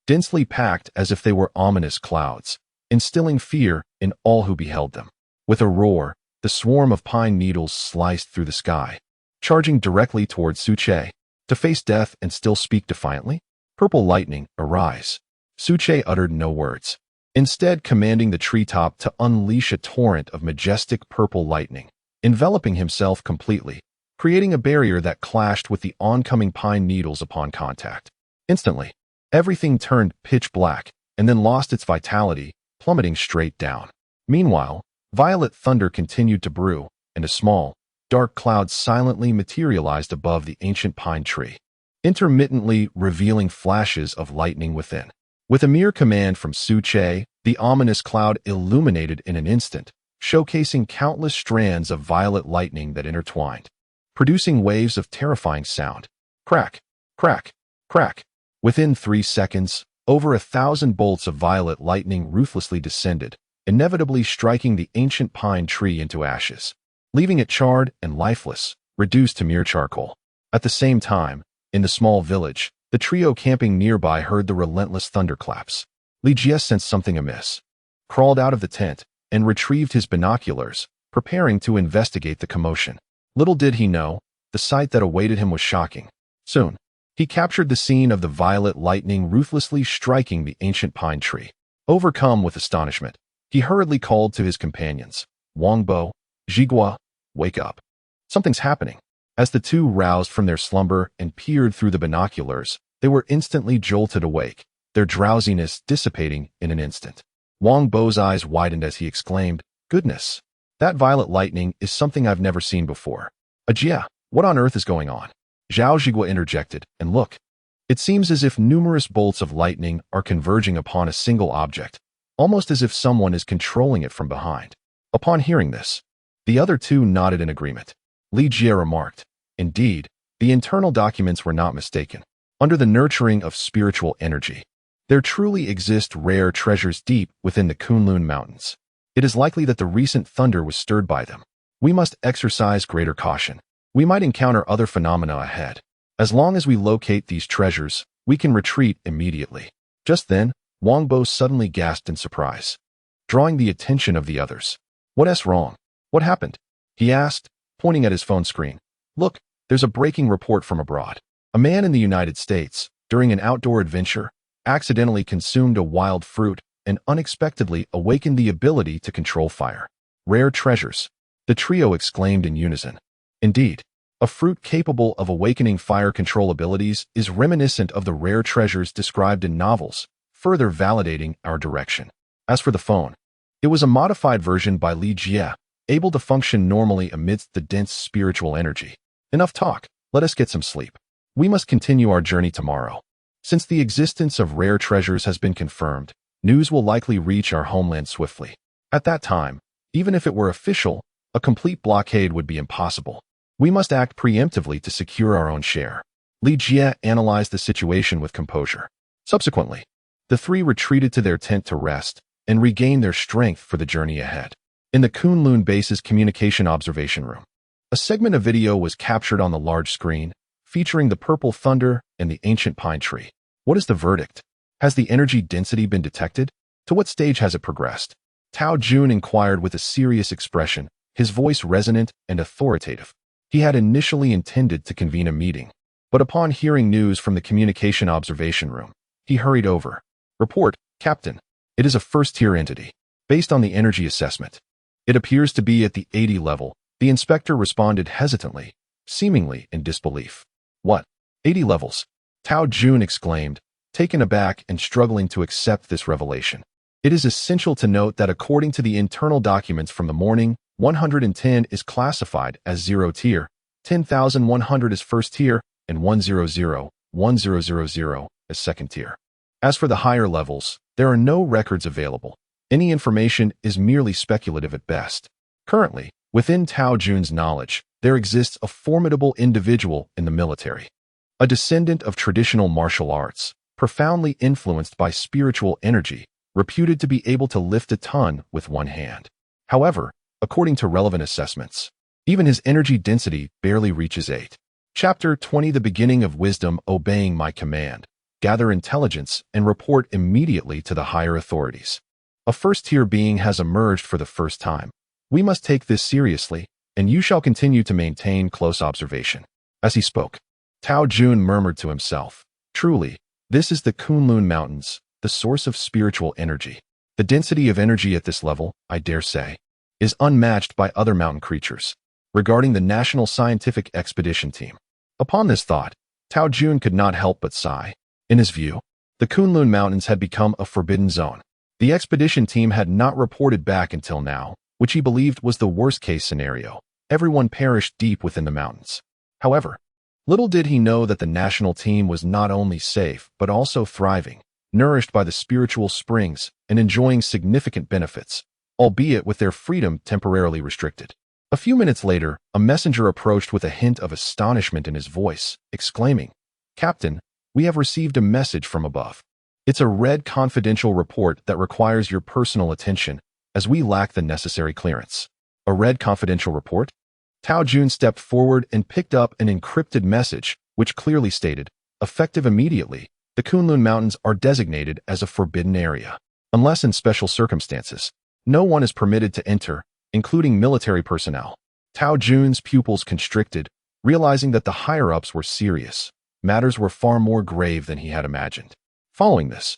Densely packed as if they were ominous clouds, instilling fear in all who beheld them. With a roar, the swarm of pine needles sliced through the sky, charging directly toward Suche. To face death and still speak defiantly? "Purple lightning, arise." Suche uttered no words, instead commanding the treetop to unleash a torrent of majestic purple lightning, enveloping himself completely, creating a barrier that clashed with the oncoming pine needles upon contact. Instantly, everything turned pitch black and then lost its vitality, plummeting straight down. Meanwhile, violet thunder continued to brew, and a small, dark cloud silently materialized above the ancient pine tree, intermittently revealing flashes of lightning within. With a mere command from Suche, the ominous cloud illuminated in an instant, showcasing countless strands of violet lightning that intertwined, producing waves of terrifying sound. Crack, crack, crack. Within 3 seconds, over 1,000 bolts of violet lightning ruthlessly descended, inevitably striking the ancient pine tree into ashes, leaving it charred and lifeless, reduced to mere charcoal. At the same time, in the small village, the trio camping nearby heard the relentless thunderclaps. Li Jie sensed something amiss, crawled out of the tent, and retrieved his binoculars, preparing to investigate the commotion. Little did he know, the sight that awaited him was shocking. Soon, he captured the scene of the violet lightning ruthlessly striking the ancient pine tree. Overcome with astonishment, he hurriedly called to his companions. "Wangbo, Jigua, wake up. Something's happening." As the two roused from their slumber and peered through the binoculars, they were instantly jolted awake, their drowsiness dissipating in an instant. Wang Bo's eyes widened as he exclaimed, "Goodness! That violet lightning is something I've never seen before." "Ajia, what on earth is going on?" Zhao Zhigua interjected, "And look. It seems as if numerous bolts of lightning are converging upon a single object, almost as if someone is controlling it from behind." Upon hearing this, the other two nodded in agreement. Li Jie remarked, "Indeed, the internal documents were not mistaken. Under the nurturing of spiritual energy, there truly exist rare treasures deep within the Kunlun Mountains. It is likely that the recent thunder was stirred by them. We must exercise greater caution. We might encounter other phenomena ahead. As long as we locate these treasures, we can retreat immediately." Just then, Wang Bo suddenly gasped in surprise, drawing the attention of the others. "What's wrong? What happened?" he asked, pointing at his phone screen. "Look, there's a breaking report from abroad. A man in the United States, during an outdoor adventure, accidentally consumed a wild fruit and unexpectedly awakened the ability to control fire. Rare treasures." The trio exclaimed in unison. "Indeed, A fruit capable of awakening fire control abilities is reminiscent of the rare treasures described in novels, further validating our direction. As for the phone, it was a modified version by Li Jie, able to function normally amidst the dense spiritual energy. Enough talk, let us get some sleep. We must continue our journey tomorrow. Since the existence of rare treasures has been confirmed, news will likely reach our homeland swiftly. At that time, even if it were official, a complete blockade would be impossible. We must act preemptively to secure our own share. Li Jie analyzed the situation with composure. Subsequently, the three retreated to their tent to rest and regain their strength for the journey ahead. In the Kunlun base's communication observation room, a segment of video was captured on the large screen, featuring the purple thunder and the ancient pine tree. What is the verdict? Has the energy density been detected? To what stage has it progressed? Tao Jun inquired with a serious expression, his voice resonant and authoritative. He had initially intended to convene a meeting, but upon hearing news from the communication observation room, he hurried over. Report, Captain. It is a first-tier entity. Based on the energy assessment, it appears to be at the 80 level. The inspector responded hesitantly, seemingly in disbelief. What? 80 levels? Tao Jun exclaimed, taken aback and struggling to accept this revelation. It is essential to note that according to the internal documents from the morning, 110 is classified as 0 tier, 10,100 is first tier, and 100, 1000 as second tier. As for the higher levels, there are no records available. Any information is merely speculative at best. Currently, within Tao Jun's knowledge, there exists a formidable individual in the military. A descendant of traditional martial arts, profoundly influenced by spiritual energy, reputed to be able to lift a ton with one hand. However, according to relevant assessments, even his energy density barely reaches 8. Chapter 20 The beginning of wisdom. Obeying my command. Gather intelligence and report immediately to the higher authorities. A first-tier being has emerged for the first time. We must take this seriously, and you shall continue to maintain close observation. As he spoke, Tao Jun murmured to himself, truly, this is the Kunlun Mountains, the source of spiritual energy. The density of energy at this level, I dare say, is unmatched by other mountain creatures. Regarding the National Scientific Expedition Team. Upon this thought, Tao Jun could not help but sigh. In his view, the Kunlun Mountains had become a forbidden zone. The expedition team had not reported back until now, which he believed was the worst-case scenario. Everyone perished deep within the mountains. However, little did he know that the national team was not only safe but also thriving, nourished by the spiritual springs and enjoying significant benefits, albeit with their freedom temporarily restricted. A few minutes later, a messenger approached with a hint of astonishment in his voice, exclaiming, Captain, we have received a message from above. It's a red confidential report that requires your personal attention, as we lack the necessary clearance. A red confidential report? Tao Jun stepped forward and picked up an encrypted message, which clearly stated, effective immediately, the Kunlun Mountains are designated as a forbidden area. Unless in special circumstances, no one is permitted to enter, including military personnel. Tao Jun's pupils constricted, realizing that the higher-ups were serious. Matters were far more grave than he had imagined. Following this,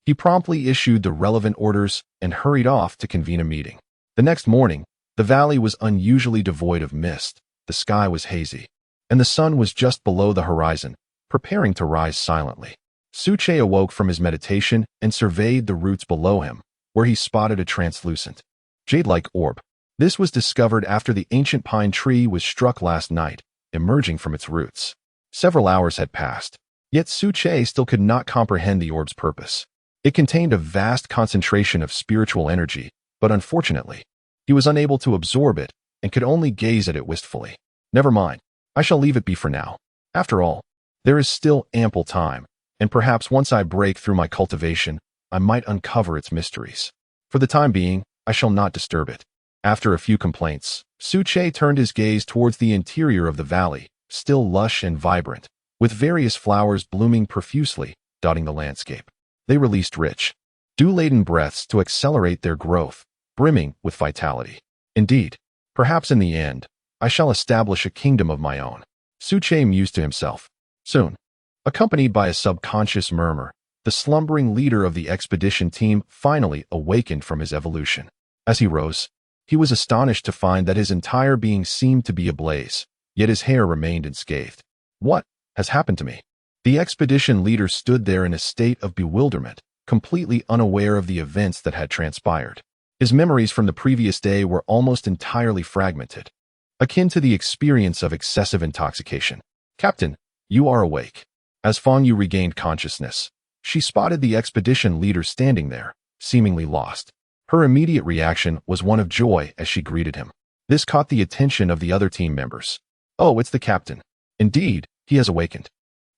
he promptly issued the relevant orders and hurried off to convene a meeting. The next morning, the valley was unusually devoid of mist, the sky was hazy, and the sun was just below the horizon, preparing to rise silently. Su Che awoke from his meditation and surveyed the roots below him, where he spotted a translucent, jade-like orb. This was discovered after the ancient pine tree was struck last night, emerging from its roots. Several hours had passed, yet Su Che still could not comprehend the orb's purpose. It contained a vast concentration of spiritual energy, but unfortunately, he was unable to absorb it and could only gaze at it wistfully. Never mind, I shall leave it be for now. After all, there is still ample time, and perhaps once I break through my cultivation, I might uncover its mysteries. For the time being, I shall not disturb it. After a few complaints, Su Che turned his gaze towards the interior of the valley, still lush and vibrant, with various flowers blooming profusely, dotting the landscape. They released rich, dew-laden breaths to accelerate their growth, brimming with vitality. Indeed, perhaps in the end, I shall establish a kingdom of my own. Su Che mused to himself. Soon, accompanied by a subconscious murmur, the slumbering leader of the expedition team finally awakened from his evolution. As he rose, he was astonished to find that his entire being seemed to be ablaze. yet his hair remained unscathed. What has happened to me? The expedition leader stood there in a state of bewilderment, completely unaware of the events that had transpired. His memories from the previous day were almost entirely fragmented, akin to the experience of excessive intoxication. Captain, you are awake. As Fang Yu regained consciousness, she spotted the expedition leader standing there, seemingly lost. Her immediate reaction was one of joy as she greeted him. This caught the attention of the other team members. Oh, it's the captain. Indeed, he has awakened.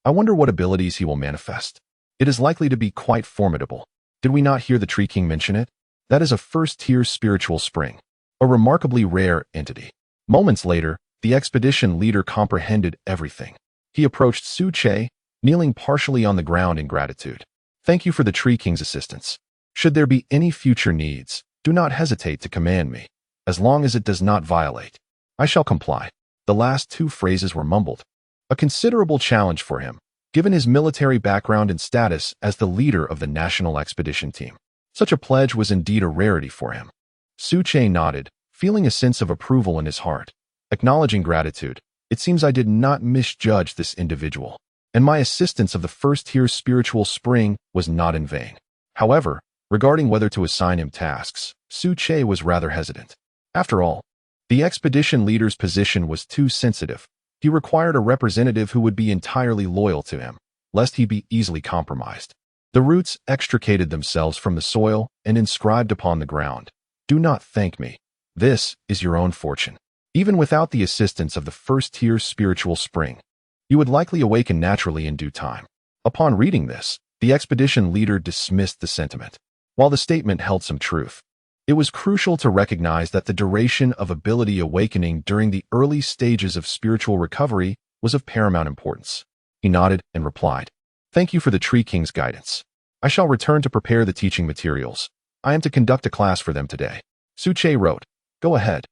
I wonder what abilities he will manifest. It is likely to be quite formidable. Did we not hear the Tree King mention it? That is a first-tier spiritual spring, a remarkably rare entity. Moments later, the expedition leader comprehended everything. He approached Su Che, kneeling partially on the ground in gratitude. Thank you for the Tree King's assistance. Should there be any future needs, do not hesitate to command me. As long as it does not violate, I shall comply. The last two phrases were mumbled. A considerable challenge for him, given his military background and status as the leader of the national expedition team. Such a pledge was indeed a rarity for him. Su Che nodded, feeling a sense of approval in his heart. Acknowledging gratitude, it seems I did not misjudge this individual, and my assistance of the first-tier spiritual spring was not in vain. However, regarding whether to assign him tasks, Su Che was rather hesitant. After all, the expedition leader's position was too sensitive. He required a representative who would be entirely loyal to him, lest he be easily compromised. The roots extricated themselves from the soil and inscribed upon the ground. Do not thank me. This is your own fortune. Even without the assistance of the first-tier spiritual spring, you would likely awaken naturally in due time. Upon reading this, the expedition leader dismissed the sentiment. While the statement held some truth, it was crucial to recognize that the duration of ability awakening during the early stages of spiritual recovery was of paramount importance. He nodded and replied, Thank you for the Tree King's guidance. I shall return to prepare the teaching materials. I am to conduct a class for them today. Su Che wrote, Go ahead.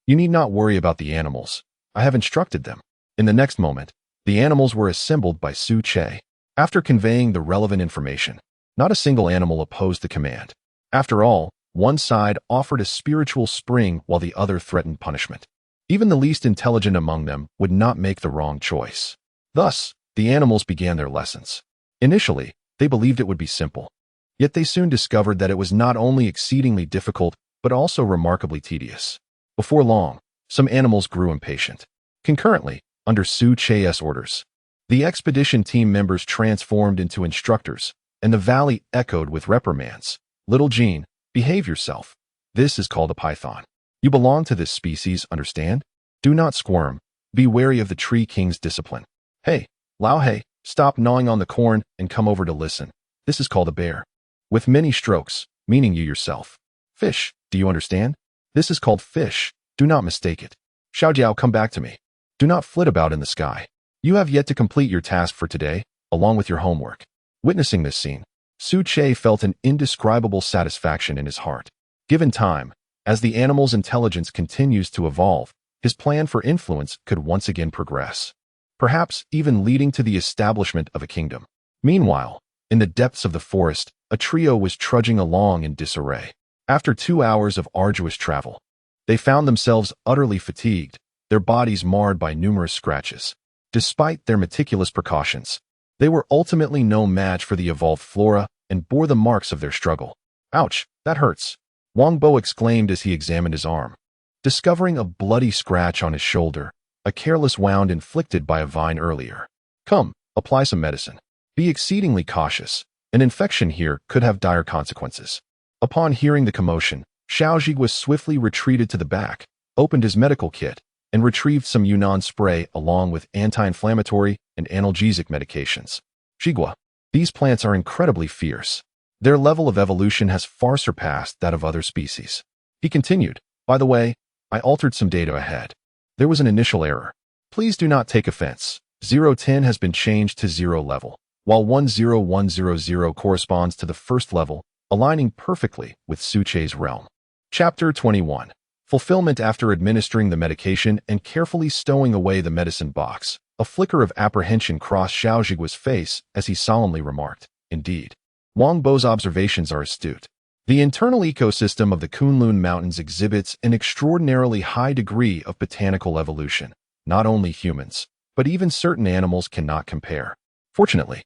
You need not worry about the animals. I have instructed them. In the next moment, the animals were assembled by Su Che. After conveying the relevant information, not a single animal opposed the command. After all, one side offered a spiritual spring while the other threatened punishment. Even the least intelligent among them would not make the wrong choice. Thus, the animals began their lessons. Initially, they believed it would be simple. Yet they soon discovered that it was not only exceedingly difficult, but also remarkably tedious. Before long, some animals grew impatient. Concurrently, under Su Che's orders, the expedition team members transformed into instructors, and the valley echoed with reprimands. Little Jean, behave yourself. This is called a python. You belong to this species, understand? Do not squirm. Be wary of the Tree King's discipline. Hey, Lao Hei, stop gnawing on the corn and come over to listen. This is called a bear. With many strokes, meaning you yourself. Fish, do you understand? This is called fish. Do not mistake it. Xiaojiao, come back to me. Do not flit about in the sky. You have yet to complete your task for today, along with your homework. Witnessing this scene, Su Che felt an indescribable satisfaction in his heart. Given time, as the animal's intelligence continues to evolve, his plan for influence could once again progress, perhaps even leading to the establishment of a kingdom. Meanwhile, in the depths of the forest, a trio was trudging along in disarray. After 2 hours of arduous travel, they found themselves utterly fatigued, their bodies marred by numerous scratches. Despite their meticulous precautions, they were ultimately no match for the evolved flora and bore the marks of their struggle. Ouch, that hurts, Wang Bo exclaimed as he examined his arm. Discovering a bloody scratch on his shoulder, a careless wound inflicted by a vine earlier. Come, apply some medicine. Be exceedingly cautious. An infection here could have dire consequences. Upon hearing the commotion, Xiao Zhigua swiftly retreated to the back, opened his medical kit, and retrieved some Yunnan spray along with anti-inflammatory and analgesic medications. Zhigua, these plants are incredibly fierce. Their level of evolution has far surpassed that of other species. He continued, by the way, I altered some data ahead. There was an initial error. Please do not take offense. 010 has been changed to 0 level, while 10100 corresponds to the first level, aligning perfectly with Su Che's realm. Chapter 21. Fulfillment. After administering the medication and carefully stowing away the medicine box, a flicker of apprehension crossed Xiao Zhigua's face as he solemnly remarked, Indeed, Wang Bo's observations are astute. The internal ecosystem of the Kunlun Mountains exhibits an extraordinarily high degree of botanical evolution, not only humans, but even certain animals cannot compare. Fortunately,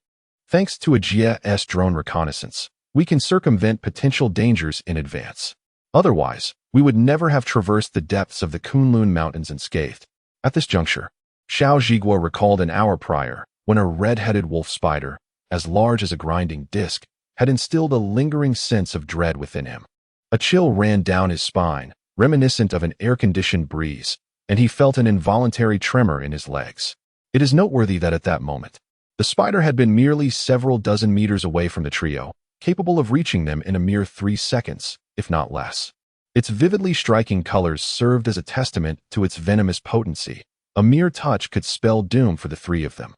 thanks to a GIS drone reconnaissance, we can circumvent potential dangers in advance. Otherwise, we would never have traversed the depths of the Kunlun Mountains unscathed. At this juncture, Xiao Zhiguo recalled an hour prior, when a red-headed wolf spider, as large as a grinding disc, had instilled a lingering sense of dread within him. A chill ran down his spine, reminiscent of an air-conditioned breeze, and he felt an involuntary tremor in his legs. It is noteworthy that at that moment, the spider had been merely several dozen meters away from the trio, capable of reaching them in a mere 3 seconds, if not less. Its vividly striking colors served as a testament to its venomous potency. A mere touch could spell doom for the three of them.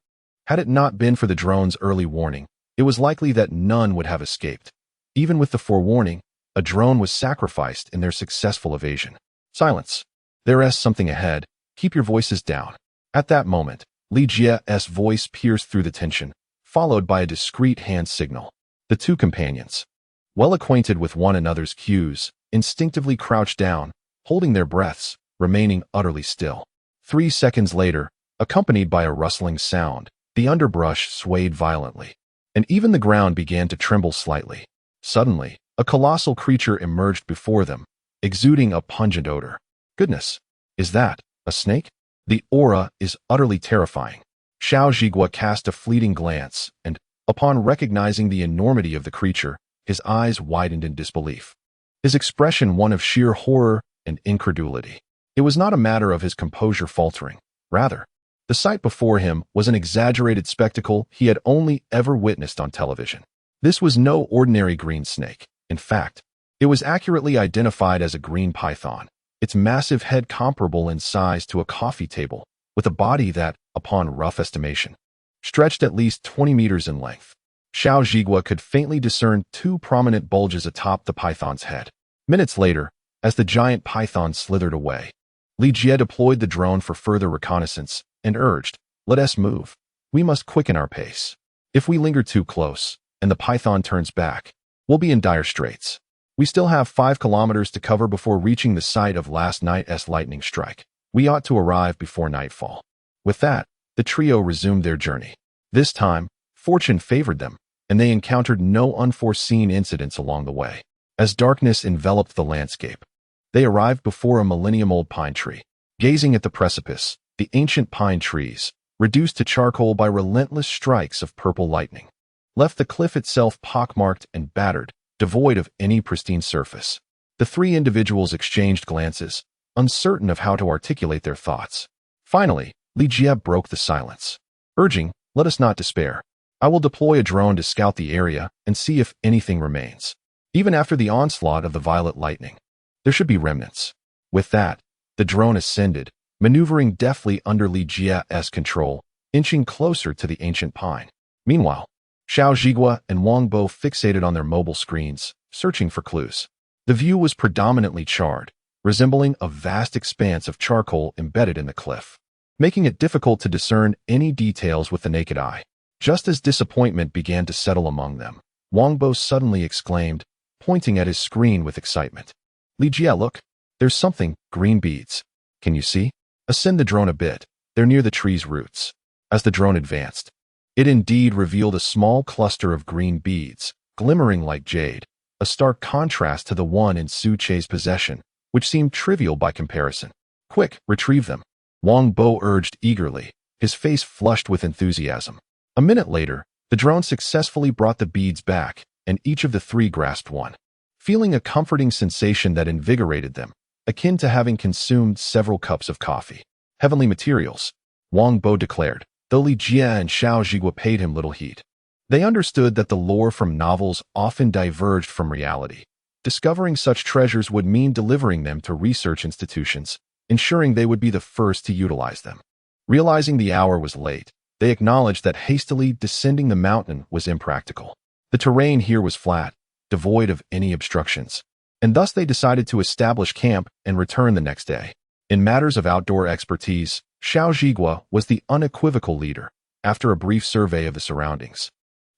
Had it not been for the drone's early warning, it was likely that none would have escaped. Even with the forewarning, a drone was sacrificed in their successful evasion. Silence. There's something ahead. Keep your voices down. At that moment, Li Jie's voice pierced through the tension, followed by a discreet hand signal. The two companions, well acquainted with one another's cues, instinctively crouched down, holding their breaths, remaining utterly still. 3 seconds later, accompanied by a rustling sound, the underbrush swayed violently, and even the ground began to tremble slightly. Suddenly, a colossal creature emerged before them, exuding a pungent odor. Goodness, is that a snake? The aura is utterly terrifying. Xiao Zhiguo cast a fleeting glance, and, upon recognizing the enormity of the creature, his eyes widened in disbelief. His expression one of sheer horror and incredulity. It was not a matter of his composure faltering. Rather, the sight before him was an exaggerated spectacle he had only ever witnessed on television. This was no ordinary green snake. In fact, it was accurately identified as a green python, its massive head comparable in size to a coffee table, with a body that, upon rough estimation, stretched at least 20 meters in length. Xiao Zhiguo could faintly discern 2 prominent bulges atop the python's head. Minutes later, as the giant python slithered away, Li Jie deployed the drone for further reconnaissance and urged, "Let us move. We must quicken our pace. If we linger too close, and the python turns back, we'll be in dire straits. We still have 5 kilometers to cover before reaching the site of last night's lightning strike. We ought to arrive before nightfall." With that, the trio resumed their journey. This time, fortune favored them, and they encountered no unforeseen incidents along the way. As darkness enveloped the landscape, they arrived before a millennium-old pine tree. Gazing at the precipice, the ancient pine trees, reduced to charcoal by relentless strikes of purple lightning, left the cliff itself pockmarked and battered, devoid of any pristine surface. The 3 individuals exchanged glances, uncertain of how to articulate their thoughts. Finally, Li Jie broke the silence, urging, "Let us not despair. I will deploy a drone to scout the area and see if anything remains. Even after the onslaught of the violet lightning, there should be remnants." With that, the drone ascended, maneuvering deftly under Li Jie's control, inching closer to the ancient pine. Meanwhile, Xiao Zhiguo and Wang Bo fixated on their mobile screens, searching for clues. The view was predominantly charred, resembling a vast expanse of charcoal embedded in the cliff, making it difficult to discern any details with the naked eye. Just as disappointment began to settle among them, Wang Bo suddenly exclaimed, pointing at his screen with excitement. "Li Jie, look, there's something, green beads. Can you see? Ascend the drone a bit. They're near the tree's roots." As the drone advanced, it indeed revealed a small cluster of green beads, glimmering like jade, a stark contrast to the one in Su Che's possession, which seemed trivial by comparison. "Quick, retrieve them," Wang Bo urged eagerly, his face flushed with enthusiasm. A minute later, the drone successfully brought the beads back, and each of the 3 grasped one, feeling a comforting sensation that invigorated them, akin to having consumed several cups of coffee. "Heavenly materials," Wang Bo declared, though Li Jie and Xiao Zhiguo paid him little heed. They understood that the lore from novels often diverged from reality. Discovering such treasures would mean delivering them to research institutions, ensuring they would be the first to utilize them. Realizing the hour was late, they acknowledged that hastily descending the mountain was impractical. The terrain here was flat, devoid of any obstructions, and thus they decided to establish camp and return the next day. In matters of outdoor expertise, Xiao Zhiguo was the unequivocal leader. After a brief survey of the surroundings,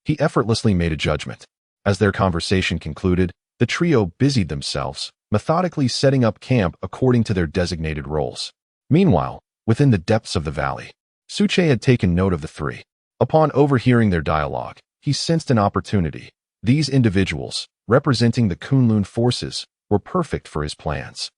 he effortlessly made a judgment. As their conversation concluded, the trio busied themselves, methodically setting up camp according to their designated roles. Meanwhile, within the depths of the valley. Suche had taken note of the three. Upon overhearing their dialogue, he sensed an opportunity. These individuals, representing the Kunlun forces, were perfect for his plans.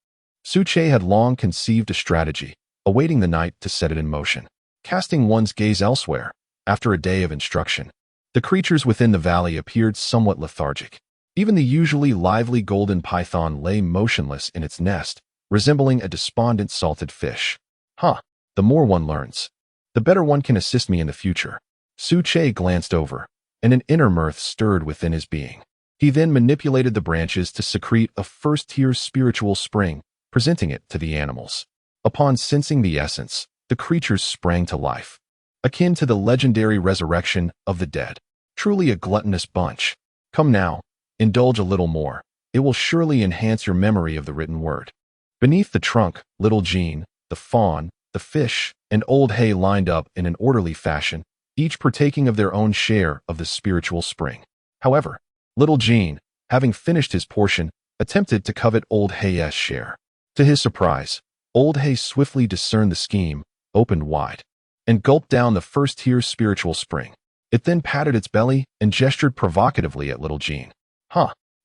Suche had long conceived a strategy, awaiting the night to set it in motion. Casting one's gaze elsewhere, after a day of instruction, the creatures within the valley appeared somewhat lethargic. Even the usually lively golden python lay motionless in its nest, resembling a despondent salted fish. The more one learns, the better one can assist me in the future. Suche glanced over, and an inner mirth stirred within his being. He then manipulated the branches to secrete a first-tier spiritual spring, presenting it to the animals. Upon sensing the essence, the creatures sprang to life, akin to the legendary resurrection of the dead. Truly a gluttonous bunch. Come now, indulge a little more. It will surely enhance your memory of the written word. Beneath the trunk, little Jean, the fawn, the fish, and old hay lined up in an orderly fashion, each partaking of their own share of the spiritual spring. However, little Jean, having finished his portion, attempted to covet old hay's share. To his surprise, old hay swiftly discerned the scheme, opened wide, and gulped down the first-tier spiritual spring. It then patted its belly and gestured provocatively at little Jean.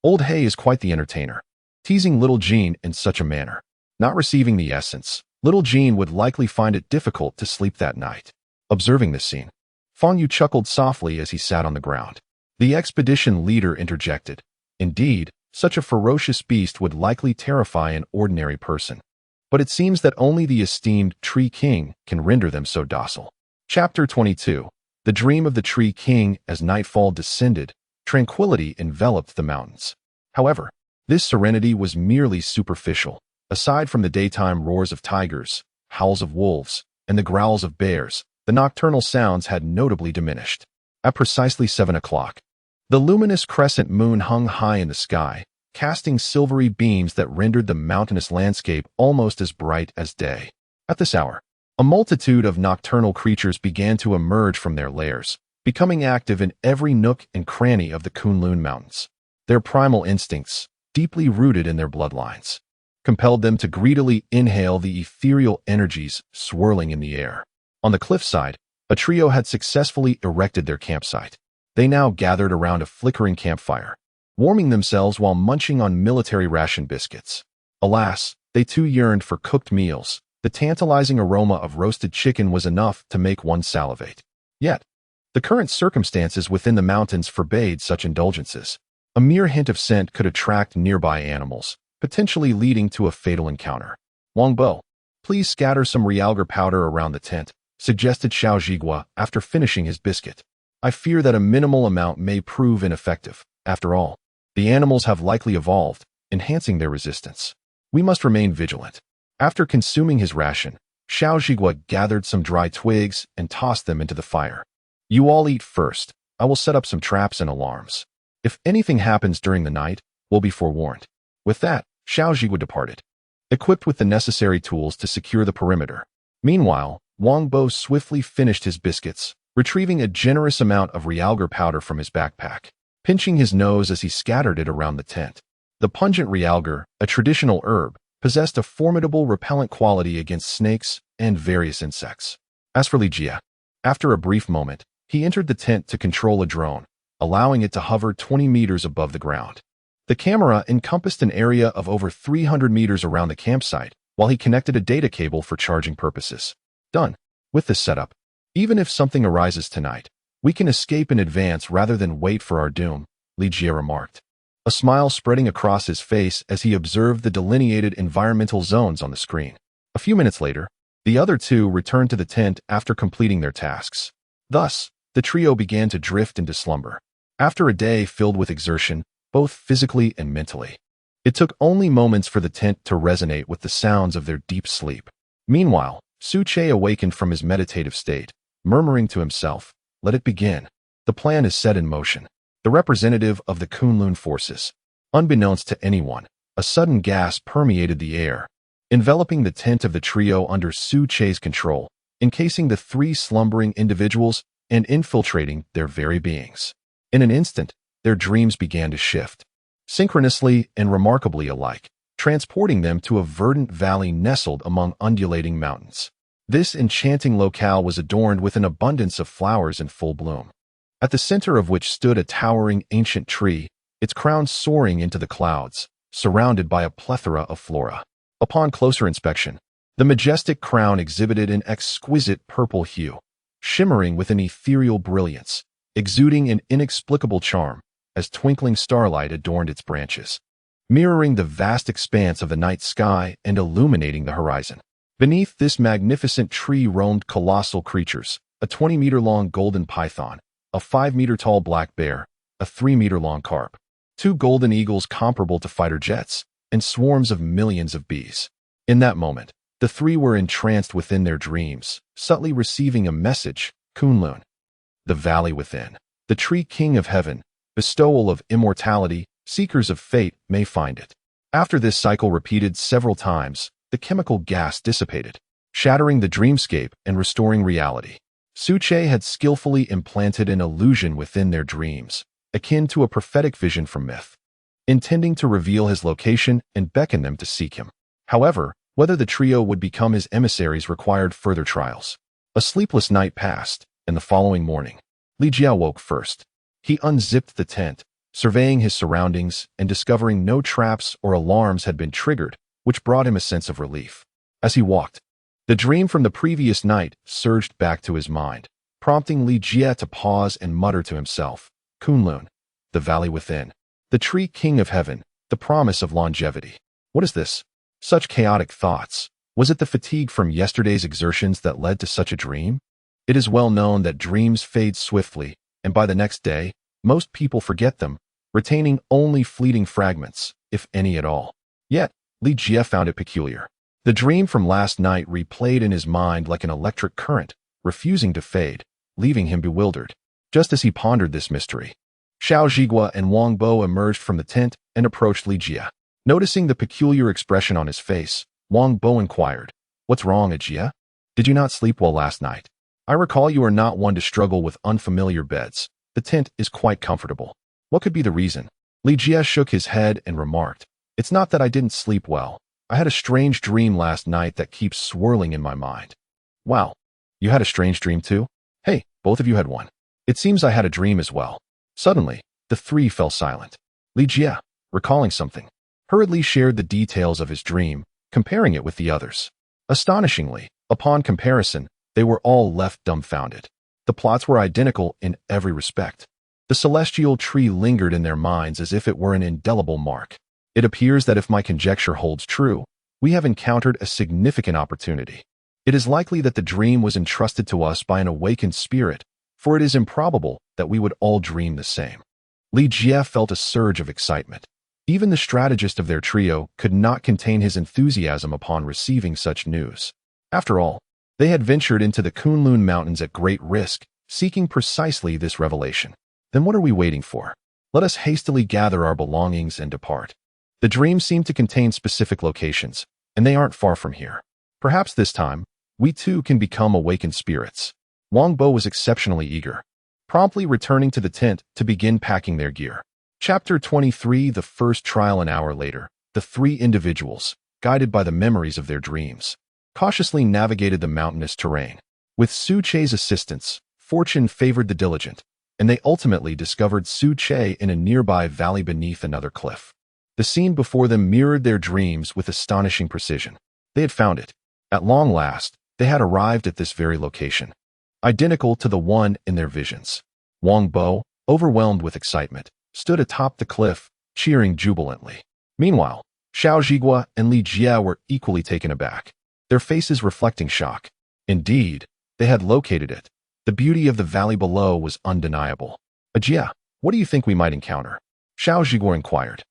Old hay is quite the entertainer, teasing little Jean in such a manner. Not receiving the essence, little Jean would likely find it difficult to sleep that night. Observing this scene, Fan Yu chuckled softly as he sat on the ground. The expedition leader interjected. Indeed, such a ferocious beast would likely terrify an ordinary person. But it seems that only the esteemed Tree King can render them so docile. Chapter 22. The Dream of the Tree King. As nightfall descended, tranquility enveloped the mountains. However, this serenity was merely superficial. Aside from the daytime roars of tigers, howls of wolves, and the growls of bears, the nocturnal sounds had notably diminished. At precisely 7 o'clock, the luminous crescent moon hung high in the sky, casting silvery beams that rendered the mountainous landscape almost as bright as day. At this hour, a multitude of nocturnal creatures began to emerge from their lairs, becoming active in every nook and cranny of the Kunlun Mountains. Their primal instincts, deeply rooted in their bloodlines, compelled them to greedily inhale the ethereal energies swirling in the air. On the cliffside, a trio had successfully erected their campsite. They now gathered around a flickering campfire, warming themselves while munching on military ration biscuits. Alas, they too yearned for cooked meals. The tantalizing aroma of roasted chicken was enough to make one salivate. Yet, the current circumstances within the mountains forbade such indulgences. A mere hint of scent could attract nearby animals, potentially leading to a fatal encounter. Wangbo, please scatter some realgar powder around the tent, suggested Xiao Zhigua after finishing his biscuit. I fear that a minimal amount may prove ineffective. After all, the animals have likely evolved, enhancing their resistance. We must remain vigilant. After consuming his ration, Xiao Zhigua gathered some dry twigs and tossed them into the fire. You all eat first. I will set up some traps and alarms. If anything happens during the night, we'll be forewarned. With that, Xiao Zhigua departed, equipped with the necessary tools to secure the perimeter. Meanwhile, Wang Bo swiftly finished his biscuits, retrieving a generous amount of realgar powder from his backpack, pinching his nose as he scattered it around the tent. The pungent realgar, a traditional herb, possessed a formidable repellent quality against snakes and various insects. As for Li Jia, after a brief moment, he entered the tent to control a drone, allowing it to hover 20 meters above the ground. The camera encompassed an area of over 300 meters around the campsite, while he connected a data cable for charging purposes. Done. With this setup, even if something arises tonight, we can escape in advance rather than wait for our doom, Li Jia remarked, a smile spreading across his face as he observed the delineated environmental zones on the screen. A few minutes later, the other two returned to the tent after completing their tasks. Thus, the trio began to drift into slumber. After a day filled with exertion, both physically and mentally, it took only moments for the tent to resonate with the sounds of their deep sleep. Meanwhile, Suche awakened from his meditative state, murmuring to himself, "Let it begin. The plan is set in motion." The representative of the Kunlun forces. Unbeknownst to anyone, a sudden gas permeated the air, enveloping the tent of the trio under Suche's control, encasing the three slumbering individuals and infiltrating their very beings. In an instant, their dreams began to shift, synchronously and remarkably alike, transporting them to a verdant valley nestled among undulating mountains. This enchanting locale was adorned with an abundance of flowers in full bloom, at the center of which stood a towering ancient tree, its crown soaring into the clouds, surrounded by a plethora of flora. Upon closer inspection, the majestic crown exhibited an exquisite purple hue, shimmering with an ethereal brilliance, exuding an inexplicable charm, as twinkling starlight adorned its branches, mirroring the vast expanse of the night sky and illuminating the horizon. Beneath this magnificent tree roamed colossal creatures, a 20-meter-long golden python, a 5-meter-tall black bear, a 3-meter-long carp, 2 golden eagles comparable to fighter jets, and swarms of millions of bees. In that moment, the three were entranced within their dreams, subtly receiving a message: Kunlun, the valley within, the tree king of heaven, bestowal of immortality, seekers of fate may find it. After this cycle repeated several times, the chemical gas dissipated, shattering the dreamscape and restoring reality. Suche had skillfully implanted an illusion within their dreams, akin to a prophetic vision from myth, intending to reveal his location and beckon them to seek him. However, whether the trio would become his emissaries required further trials. A sleepless night passed, and the following morning, Li Jia woke first. He unzipped the tent, surveying his surroundings and discovering no traps or alarms had been triggered, which brought him a sense of relief. As he walked, the dream from the previous night surged back to his mind, prompting Li Jia to pause and mutter to himself: Kunlun, the valley within, the tree king of heaven, the promise of longevity. What is this? Such chaotic thoughts. Was it the fatigue from yesterday's exertions that led to such a dream? It is well known that dreams fade swiftly, and by the next day, most people forget them, retaining only fleeting fragments, if any at all. Yet, Li Jia found it peculiar. The dream from last night replayed in his mind like an electric current, refusing to fade, leaving him bewildered. Just as he pondered this mystery, Xiao Zhigua and Wang Bo emerged from the tent and approached Li Jia. Noticing the peculiar expression on his face, Wang Bo inquired, "What's wrong, Jia? Did you not sleep well last night? I recall you are not one to struggle with unfamiliar beds. The tent is quite comfortable. What could be the reason?" Li Jia shook his head and remarked, "It's not that I didn't sleep well. I had a strange dream last night that keeps swirling in my mind." "Wow, you had a strange dream too? Hey, both of you had one. It seems I had a dream as well." Suddenly, the three fell silent. Li Jia, recalling something, hurriedly shared the details of his dream, comparing it with the others. Astonishingly, upon comparison, they were all left dumbfounded. The plots were identical in every respect. The celestial tree lingered in their minds as if it were an indelible mark. It appears that if my conjecture holds true, we have encountered a significant opportunity. It is likely that the dream was entrusted to us by an awakened spirit, for it is improbable that we would all dream the same. Li Jia felt a surge of excitement. Even the strategist of their trio could not contain his enthusiasm upon receiving such news. After all, they had ventured into the Kunlun Mountains at great risk, seeking precisely this revelation. Then what are we waiting for? Let us hastily gather our belongings and depart. The dream seemed to contain specific locations, and they aren't far from here. Perhaps this time, we too can become awakened spirits. Wang Bo was exceptionally eager, promptly returning to the tent to begin packing their gear. Chapter 23. The first trial. An hour later, the three individuals, guided by the memories of their dreams, cautiously navigated the mountainous terrain. With Su Che's assistance, fortune favored the diligent, and they ultimately discovered Su Che in a nearby valley beneath another cliff. The scene before them mirrored their dreams with astonishing precision. They had found it. At long last, they had arrived at this very location, identical to the one in their visions. Wang Bo, overwhelmed with excitement, stood atop the cliff, cheering jubilantly. Meanwhile, Xiao Zhigua and Li Jia were equally taken aback, their faces reflecting shock. Indeed, they had located it. The beauty of the valley below was undeniable. "Jia, what do you think we might encounter?" Xiao Zhigua inquired.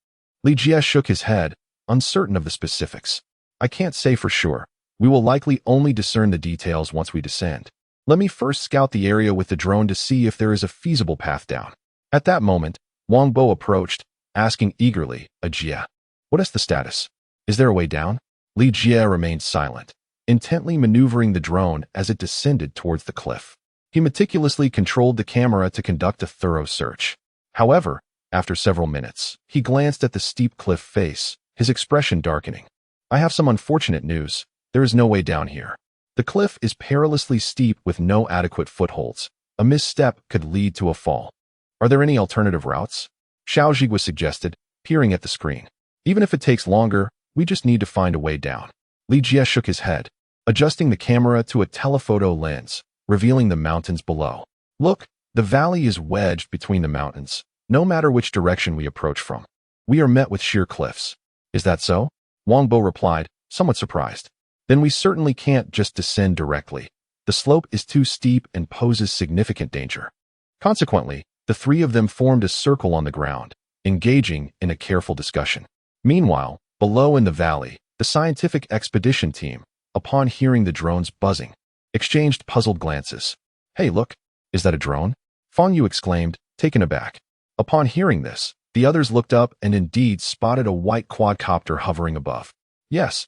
Li Jia shook his head, uncertain of the specifics. "I can't say for sure. We will likely only discern the details once we descend. Let me first scout the area with the drone to see if there is a feasible path down." At that moment, Wang Bo approached, asking eagerly, "Jia, what is the status? Is there a way down?" Li Jia remained silent, intently maneuvering the drone as it descended towards the cliff. He meticulously controlled the camera to conduct a thorough search. However, after several minutes, he glanced at the steep cliff face, his expression darkening. "I have some unfortunate news. There is no way down here." The cliff is perilously steep with no adequate footholds. A misstep could lead to a fall. Are there any alternative routes? Xiao Zhigua suggested, peering at the screen. Even if it takes longer, we just need to find a way down. Li Jie shook his head, adjusting the camera to a telephoto lens, revealing the mountains below. Look, the valley is wedged between the mountains, no matter which direction we approach from. We are met with sheer cliffs. Is that so? Wang Bo replied, somewhat surprised. Then we certainly can't just descend directly. The slope is too steep and poses significant danger. Consequently, the three of them formed a circle on the ground, engaging in a careful discussion. Meanwhile, below in the valley, the scientific expedition team, upon hearing the drones buzzing, exchanged puzzled glances. Hey, look, is that a drone? Fang Yu exclaimed, taken aback. Upon hearing this, the others looked up and indeed spotted a white quadcopter hovering above. Yes,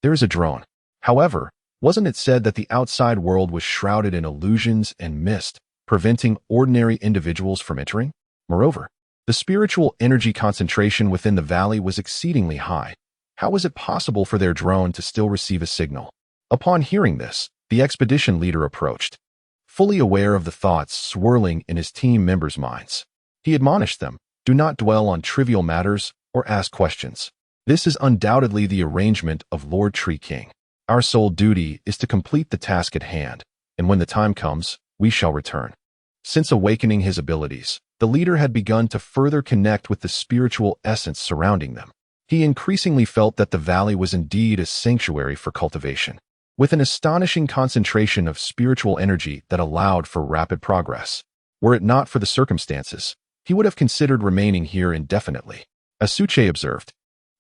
there is a drone. However, wasn't it said that the outside world was shrouded in illusions and mist, preventing ordinary individuals from entering? Moreover, the spiritual energy concentration within the valley was exceedingly high. How was it possible for their drone to still receive a signal? Upon hearing this, the expedition leader approached, fully aware of the thoughts swirling in his team members' minds. He admonished them, do not dwell on trivial matters or ask questions. This is undoubtedly the arrangement of Lord Tree King. Our sole duty is to complete the task at hand, and when the time comes, we shall return. Since awakening his abilities, the leader had begun to further connect with the spiritual essence surrounding them. He increasingly felt that the valley was indeed a sanctuary for cultivation, with an astonishing concentration of spiritual energy that allowed for rapid progress. Were it not for the circumstances, he would have considered remaining here indefinitely. As Suche observed,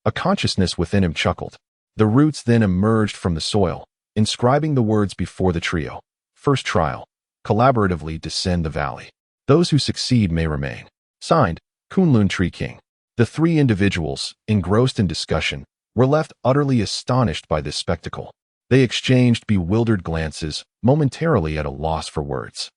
a consciousness within him chuckled. The roots then emerged from the soil, inscribing the words before the trio. First trial. Collaboratively descend the valley. Those who succeed may remain. Signed, Kunlun Tree King. The three individuals, engrossed in discussion, were left utterly astonished by this spectacle. They exchanged bewildered glances, momentarily at a loss for words.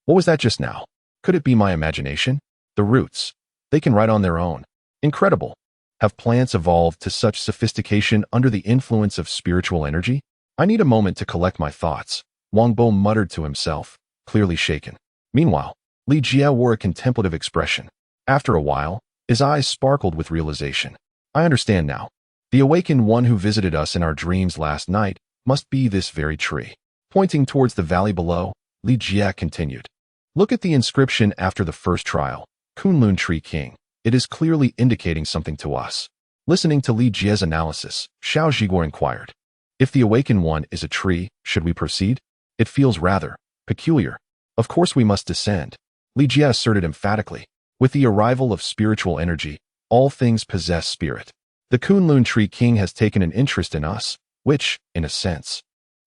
What was that just now? Could it be my imagination? The roots. They can write on their own. Incredible. Have plants evolved to such sophistication under the influence of spiritual energy? I need a moment to collect my thoughts, Wang Bo muttered to himself, clearly shaken. Meanwhile, Li Jie wore a contemplative expression. After a while, his eyes sparkled with realization. I understand now. The awakened one who visited us in our dreams last night must be this very tree. Pointing towards the valley below, Li Jie continued. Look at the inscription after the first trial, Kunlun Tree King. It is clearly indicating something to us. Listening to Li Jie's analysis, Xiao Zhigua inquired. If the awakened one is a tree, should we proceed? It feels rather peculiar. Of course we must descend, Li Jie asserted emphatically. With the arrival of spiritual energy, all things possess spirit. The Kunlun Tree King has taken an interest in us, which, in a sense,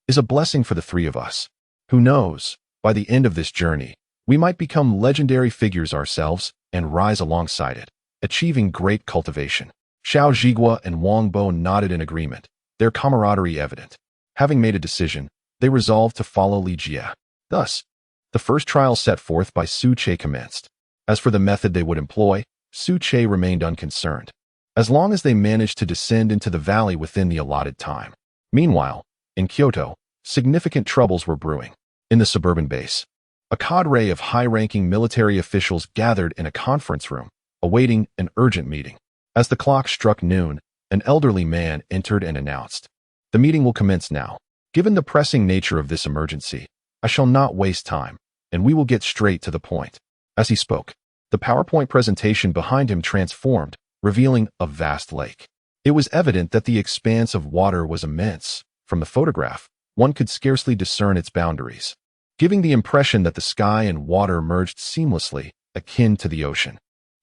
is a blessing for the three of us. Who knows, by the end of this journey, we might become legendary figures ourselves and rise alongside it, achieving great cultivation. Xiao Zhigua and Wang Bo nodded in agreement, their camaraderie evident. Having made a decision, they resolved to follow Li Jie. Thus, the first trial set forth by Su Che commenced. As for the method they would employ, Su Che remained unconcerned, as long as they managed to descend into the valley within the allotted time. Meanwhile, in Kyoto, significant troubles were brewing. In the suburban base, a cadre of high-ranking military officials gathered in a conference room, awaiting an urgent meeting. As the clock struck noon, an elderly man entered and announced, "The meeting will commence now. Given the pressing nature of this emergency, I shall not waste time, and we will get straight to the point." As he spoke, the PowerPoint presentation behind him transformed, revealing a vast lake. It was evident that the expanse of water was immense. From the photograph, one could scarcely discern its boundaries, giving the impression that the sky and water merged seamlessly, akin to the ocean.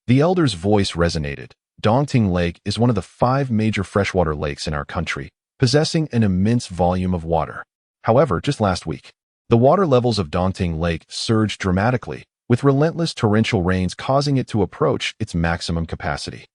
The elder's voice resonated. Dongting Lake is one of the 5 major freshwater lakes in our country, possessing an immense volume of water. However, just last week, the water levels of Dongting Lake surged dramatically, with relentless torrential rains causing it to approach its maximum capacity.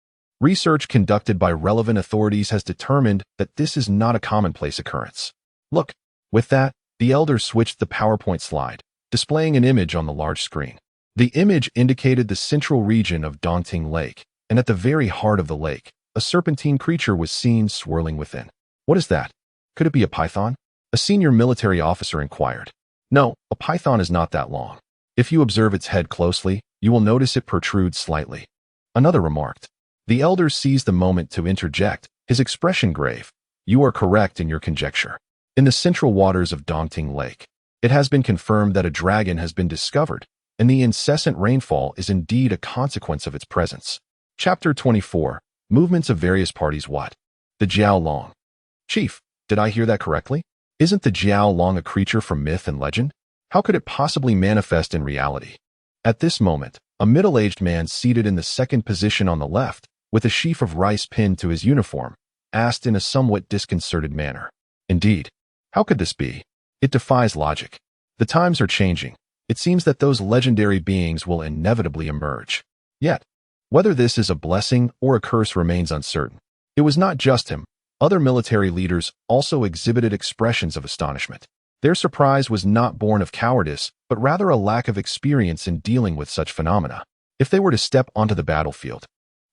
Research conducted by relevant authorities has determined that this is not a commonplace occurrence. Look, with that, the elder switched the PowerPoint slide, displaying an image on the large screen. The image indicated the central region of Dongting Lake, and at the very heart of the lake, a serpentine creature was seen swirling within. What is that? Could it be a python? A senior military officer inquired. No, a python is not that long. If you observe its head closely, you will notice it protrudes slightly. Another remarked. The elder seized the moment to interject, his expression grave. You are correct in your conjecture. In the central waters of Dongting Lake, it has been confirmed that a dragon has been discovered, and the incessant rainfall is indeed a consequence of its presence. Chapter 24. Movements of various parties. What? The Jiao Long. Chief, did I hear that correctly? Isn't the Jiao Long a creature from myth and legend? How could it possibly manifest in reality? At this moment, a middle-aged man seated in the second position on the left, with a sheaf of rice pinned to his uniform, asked in a somewhat disconcerted manner. Indeed, how could this be? It defies logic. The times are changing. It seems that those legendary beings will inevitably emerge. Yet, whether this is a blessing or a curse remains uncertain. It was not just him. Other military leaders also exhibited expressions of astonishment. Their surprise was not born of cowardice, but rather a lack of experience in dealing with such phenomena. If they were to step onto the battlefield,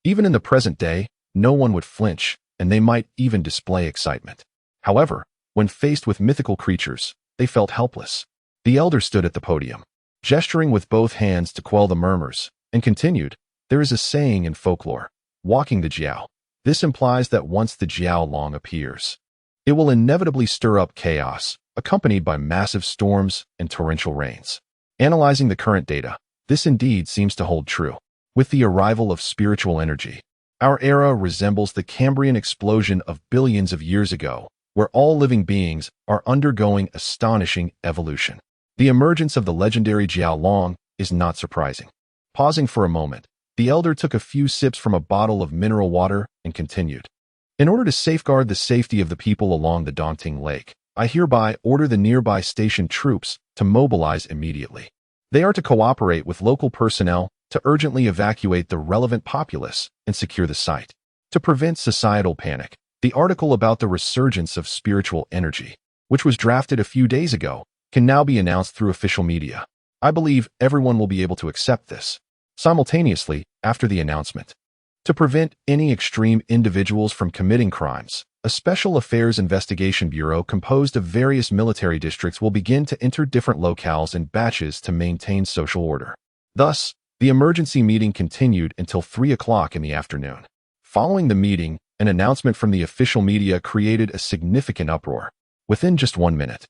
even in the present day, no one would flinch, and they might even display excitement. However, when faced with mythical creatures, they felt helpless. The elder stood at the podium, gesturing with both hands to quell the murmurs, and continued, there is a saying in folklore, walking the Jiao. This implies that once the Jiao Long appears, it will inevitably stir up chaos, accompanied by massive storms and torrential rains. Analyzing the current data, this indeed seems to hold true. With the arrival of spiritual energy, our era resembles the Cambrian explosion of billions of years ago, where all living beings are undergoing astonishing evolution. The emergence of the legendary Jiao Long is not surprising. Pausing for a moment, the elder took a few sips from a bottle of mineral water and continued. In order to safeguard the safety of the people along the Dongting Lake, I hereby order the nearby station troops to mobilize immediately. They are to cooperate with local personnel to urgently evacuate the relevant populace and secure the site. To prevent societal panic, the article about the resurgence of spiritual energy, which was drafted a few days ago, can now be announced through official media. I believe everyone will be able to accept this. Simultaneously, after the announcement, to prevent any extreme individuals from committing crimes, a Special Affairs Investigation Bureau composed of various military districts will begin to enter different locales in batches to maintain social order. Thus, the emergency meeting continued until 3 o'clock in the afternoon. Following the meeting, an announcement from the official media created a significant uproar. Within just 1 minute,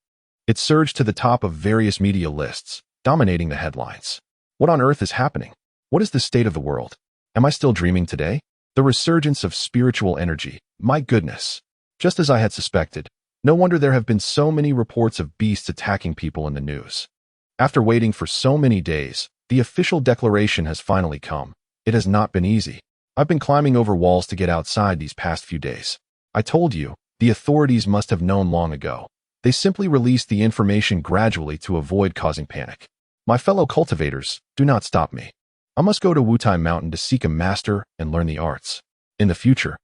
it surged to the top of various media lists, dominating the headlines. What on earth is happening? What is the state of the world? Am I still dreaming today? The resurgence of spiritual energy. My goodness. Just as I had suspected, no wonder there have been so many reports of beasts attacking people in the news. After waiting for so many days, the official declaration has finally come. It has not been easy. I've been climbing over walls to get outside these past few days. I told you, the authorities must have known long ago. They simply released the information gradually to avoid causing panic. My fellow cultivators, do not stop me. I must go to Wartime Mountain to seek a master and learn the arts. In the future,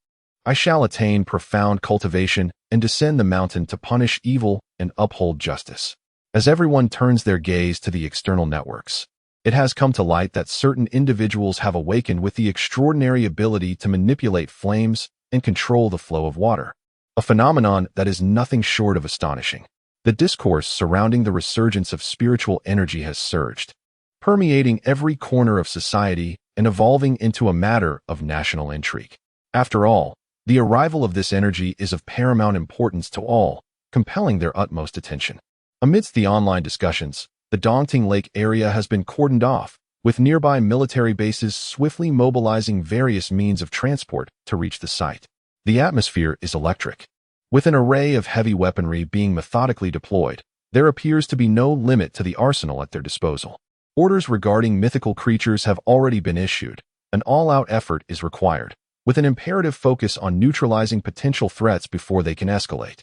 I shall attain profound cultivation and descend the mountain to punish evil and uphold justice. As everyone turns their gaze to the external networks, it has come to light that certain individuals have awakened with the extraordinary ability to manipulate flames and control the flow of water, a phenomenon that is nothing short of astonishing. The discourse surrounding the resurgence of spiritual energy has surged, permeating every corner of society and evolving into a matter of national intrigue. After all, the arrival of this energy is of paramount importance to all, compelling their utmost attention. Amidst the online discussions, the Dongting Lake area has been cordoned off, with nearby military bases swiftly mobilizing various means of transport to reach the site. The atmosphere is electric. With an array of heavy weaponry being methodically deployed, there appears to be no limit to the arsenal at their disposal. Orders regarding mythical creatures have already been issued. An all-out effort is required, with an imperative focus on neutralizing potential threats before they can escalate.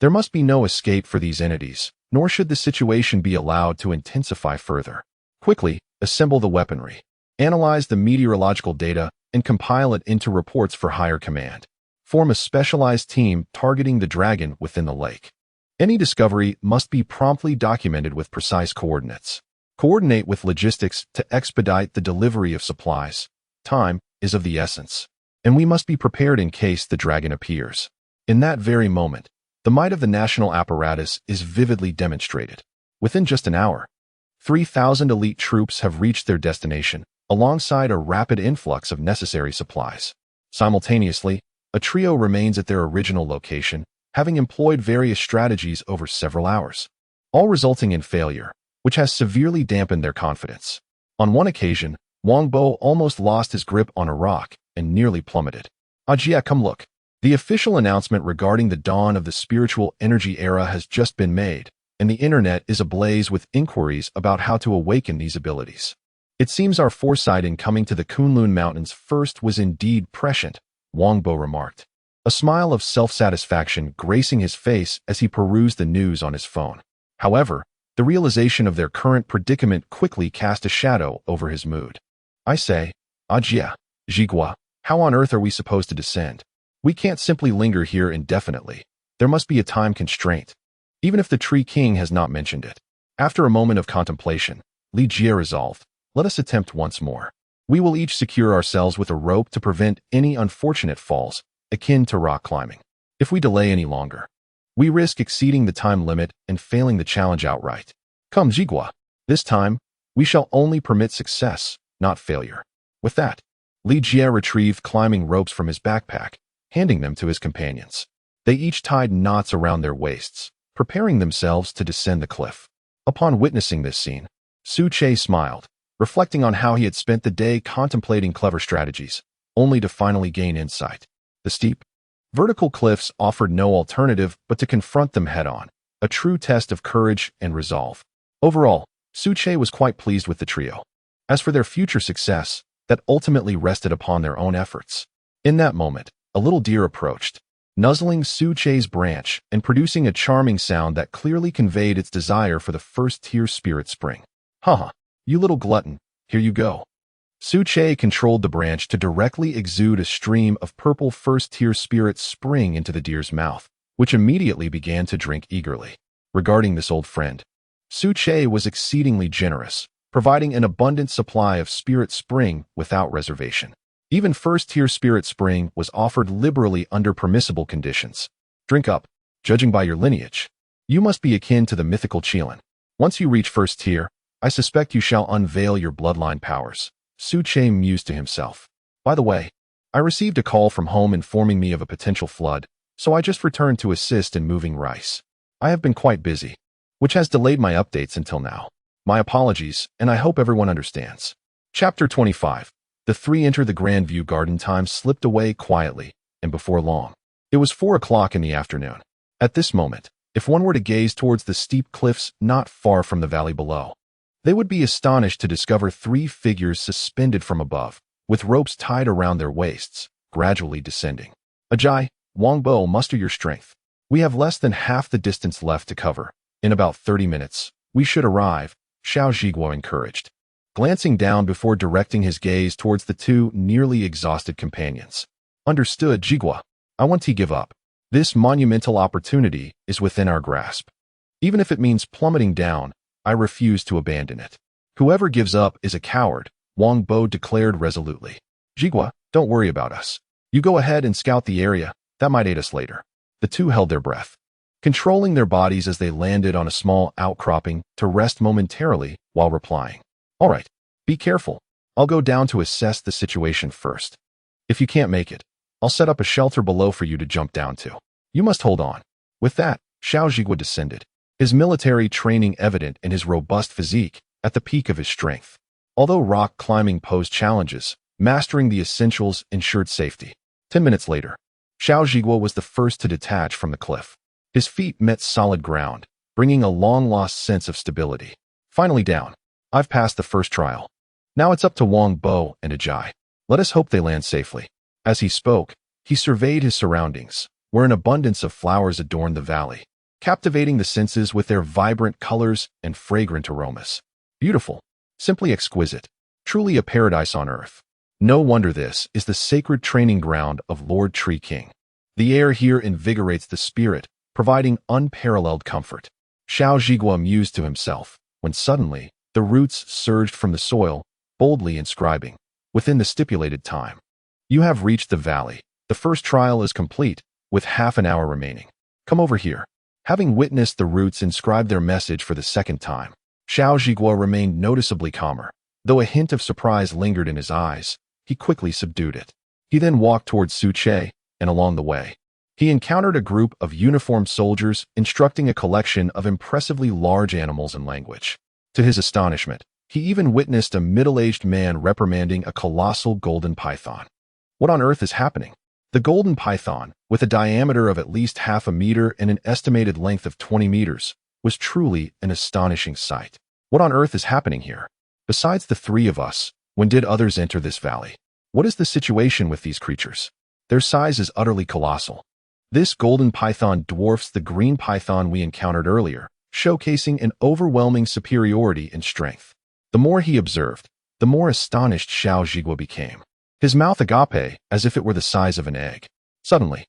There must be no escape for these entities, nor should the situation be allowed to intensify further. Quickly, assemble the weaponry, analyze the meteorological data, and compile it into reports for higher command. Form a specialized team targeting the dragon within the lake. Any discovery must be promptly documented with precise coordinates. Coordinate with logistics to expedite the delivery of supplies. Time is of the essence, and we must be prepared in case the dragon appears. In that very moment, The might of the national apparatus is vividly demonstrated. Within just an hour, 3,000 elite troops have reached their destination, alongside a rapid influx of necessary supplies. Simultaneously, a trio remains at their original location, having employed various strategies over several hours, all resulting in failure, which has severely dampened their confidence. On one occasion, Wang Bo almost lost his grip on a rock and nearly plummeted. Jia, come look. The official announcement regarding the dawn of the spiritual energy era has just been made, and the internet is ablaze with inquiries about how to awaken these abilities. It seems our foresight in coming to the Kunlun Mountains first was indeed prescient, Wang Bo remarked, a smile of self-satisfaction gracing his face as he perused the news on his phone. However, the realization of their current predicament quickly cast a shadow over his mood. I say, Jia, Jigua, how on earth are we supposed to descend? We can't simply linger here indefinitely. There must be a time constraint, even if the Tree King has not mentioned it. After a moment of contemplation, Li Jie resolved, let us attempt once more. We will each secure ourselves with a rope to prevent any unfortunate falls, akin to rock climbing. If we delay any longer, we risk exceeding the time limit and failing the challenge outright. Come, Jigua. This time, we shall only permit success, not failure. With that, Li Jie retrieved climbing ropes from his backpack, handing them to his companions. They each tied knots around their waists, preparing themselves to descend the cliff. Upon witnessing this scene, Su Che smiled, reflecting on how he had spent the day contemplating clever strategies, only to finally gain insight. The steep, vertical cliffs offered no alternative but to confront them head-on, a true test of courage and resolve. Overall, Su Che was quite pleased with the trio. As for their future success, that ultimately rested upon their own efforts. In that moment, a little deer approached, nuzzling Su Che's branch and producing a charming sound that clearly conveyed its desire for the first-tier spirit spring. Haha, you little glutton, here you go. Su Che controlled the branch to directly exude a stream of purple first-tier spirit spring into the deer's mouth, which immediately began to drink eagerly. Regarding this old friend, Su Che was exceedingly generous, providing an abundant supply of spirit spring without reservation. Even first-tier spirit spring was offered liberally under permissible conditions. Drink up. Judging by your lineage, you must be akin to the mythical Qilin. Once you reach first tier, I suspect you shall unveil your bloodline powers. Su Che mused to himself. By the way, I received a call from home informing me of a potential flood, so I just returned to assist in moving rice. I have been quite busy, which has delayed my updates until now. My apologies, and I hope everyone understands. Chapter 25. The three enter the Grandview Garden. Time slipped away quietly, and before long, it was 4 o'clock in the afternoon. At this moment, if one were to gaze towards the steep cliffs not far from the valley below, they would be astonished to discover 3 figures suspended from above, with ropes tied around their waists, gradually descending. Ajay, Wang Bo, muster your strength. We have less than half the distance left to cover. In about 30 minutes, we should arrive, Xiao Zhiguo encouraged, glancing down before directing his gaze towards the 2 nearly exhausted companions. Understood, Zhiguo. I want to give up. This monumental opportunity is within our grasp. Even if it means plummeting down, I refuse to abandon it. Whoever gives up is a coward, Wang Bo declared resolutely. Zhiguo, don't worry about us. You go ahead and scout the area, that might aid us later. The 2 held their breath, controlling their bodies as they landed on a small outcropping to rest momentarily while replying. All right, be careful. I'll go down to assess the situation first. If you can't make it, I'll set up a shelter below for you to jump down to. You must hold on. With that, Xiao Zhiguo descended, his military training evident in his robust physique at the peak of his strength. Although rock climbing posed challenges, mastering the essentials ensured safety. 10 minutes later, Xiao Zhiguo was the first to detach from the cliff. His feet met solid ground, bringing a long-lost sense of stability. Finally down. I've passed the first trial. Now it's up to Wang Bo and Ajay. Let us hope they land safely. As he spoke, he surveyed his surroundings, where an abundance of flowers adorned the valley, captivating the senses with their vibrant colors and fragrant aromas. Beautiful, simply exquisite, truly a paradise on earth. No wonder this is the sacred training ground of Lord Tree King. The air here invigorates the spirit, providing unparalleled comfort. Xiao Zhiguo mused to himself, when suddenly, the roots surged from the soil, boldly inscribing, within the stipulated time. You have reached the valley. The first trial is complete, with half an hour remaining. Come over here." Having witnessed the roots inscribe their message for the second time, Xiao Zhiguo remained noticeably calmer. Though a hint of surprise lingered in his eyes, he quickly subdued it. He then walked towards Su Che, and along the way, he encountered a group of uniformed soldiers instructing a collection of impressively large animals and language. To his astonishment, he even witnessed a middle-aged man reprimanding a colossal golden python. What on earth is happening? The golden python, with a diameter of at least half a meter and an estimated length of 20 meters, was truly an astonishing sight. What on earth is happening here? Besides the three of us, when did others enter this valley? What is the situation with these creatures? Their size is utterly colossal. This golden python dwarfs the green python we encountered earlier, showcasing an overwhelming superiority in strength. The more he observed, the more astonished Xiao Zhiguo became. His mouth agape as if it were the size of an egg. Suddenly,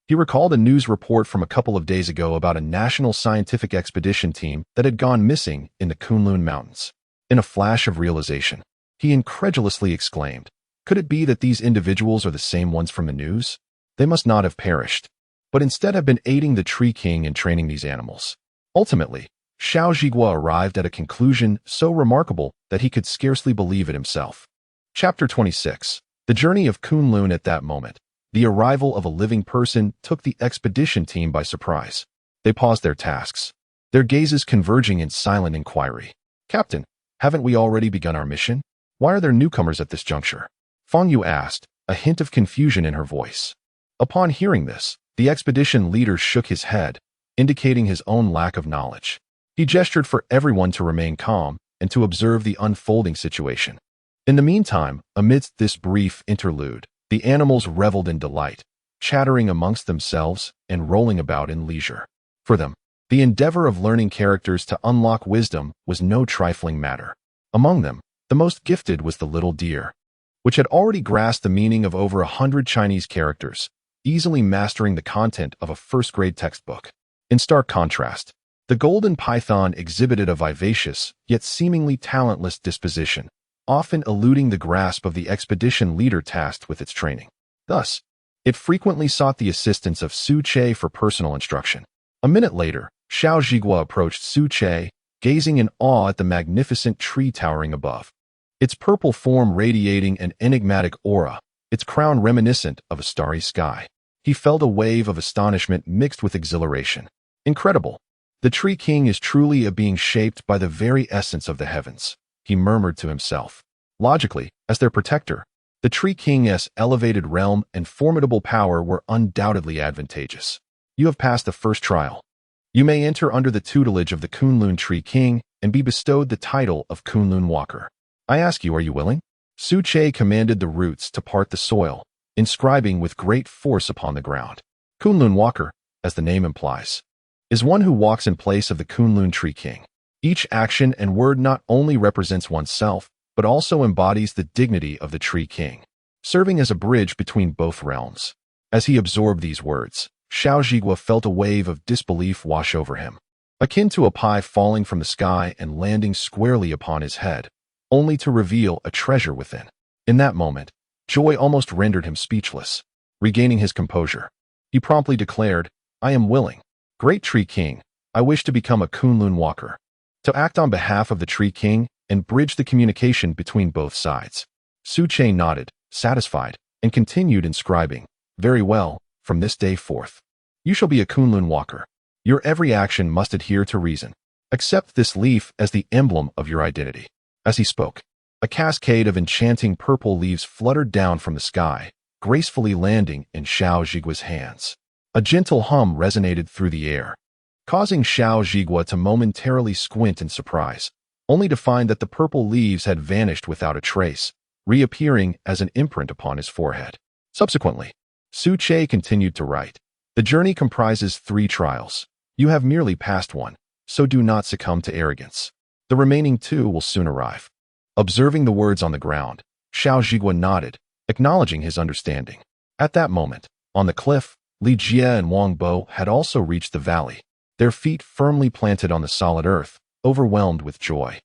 he recalled a news report from a couple of days ago about a national scientific expedition team that had gone missing in the Kunlun Mountains. In a flash of realization, he incredulously exclaimed, "Could it be that these individuals are the same ones from the news? They must not have perished, but instead have been aiding the Tree King in training these animals." Ultimately, Xiao Zhiguo arrived at a conclusion so remarkable that he could scarcely believe it himself. Chapter 26. The journey of Kunlun. At that moment, the arrival of a living person took the expedition team by surprise. They paused their tasks, their gazes converging in silent inquiry. "Captain, haven't we already begun our mission? Why are there newcomers at this juncture?" Feng Yu asked, a hint of confusion in her voice. Upon hearing this, the expedition leader shook his head, indicating his own lack of knowledge. He gestured for everyone to remain calm and to observe the unfolding situation. In the meantime, amidst this brief interlude, the animals reveled in delight, chattering amongst themselves and rolling about in leisure. For them, the endeavor of learning characters to unlock wisdom was no trifling matter. Among them, the most gifted was the little deer, which had already grasped the meaning of over 100 Chinese characters, easily mastering the content of a first-grade textbook. In stark contrast, the golden python exhibited a vivacious, yet seemingly talentless disposition, often eluding the grasp of the expedition leader tasked with its training. Thus, it frequently sought the assistance of Su Che for personal instruction. A minute later, Xiao Zhiguo approached Su Che, gazing in awe at the magnificent tree towering above. Its purple form radiating an enigmatic aura, its crown reminiscent of a starry sky. He felt a wave of astonishment mixed with exhilaration. Incredible! The Tree King is truly a being shaped by the very essence of the heavens, he murmured to himself. Logically, as their protector, the Tree King's elevated realm and formidable power were undoubtedly advantageous. You have passed the first trial. You may enter under the tutelage of the Kunlun Tree King and be bestowed the title of Kunlun Walker. I ask you, are you willing? Su Che commanded the roots to part the soil, inscribing with great force upon the ground. Kunlun Walker, as the name implies, is one who walks in place of the Kunlun Tree King. Each action and word not only represents oneself, but also embodies the dignity of the Tree King, serving as a bridge between both realms. As he absorbed these words, Xiao Zhiguo felt a wave of disbelief wash over him, akin to a pie falling from the sky and landing squarely upon his head, only to reveal a treasure within. In that moment, joy almost rendered him speechless. Regaining his composure, he promptly declared, "I am willing. Great Tree King, I wish to become a Kunlun Walker, to act on behalf of the Tree King and bridge the communication between both sides." Su Che nodded, satisfied, and continued inscribing, "Very well, from this day forth, you shall be a Kunlun Walker. Your every action must adhere to reason. Accept this leaf as the emblem of your identity." As he spoke, a cascade of enchanting purple leaves fluttered down from the sky, gracefully landing in Xiao Zhiguo's hands. A gentle hum resonated through the air, causing Xiao Zhiguo to momentarily squint in surprise, only to find that the purple leaves had vanished without a trace, reappearing as an imprint upon his forehead. Subsequently, Su Che continued to write, "The journey comprises 3 trials. You have merely passed one, so do not succumb to arrogance. The remaining 2 will soon arrive." Observing the words on the ground, Xiao Zhiguo nodded, acknowledging his understanding. At that moment, on the cliff, Li Jie and Wang Bo had also reached the valley, their feet firmly planted on the solid earth, overwhelmed with joy.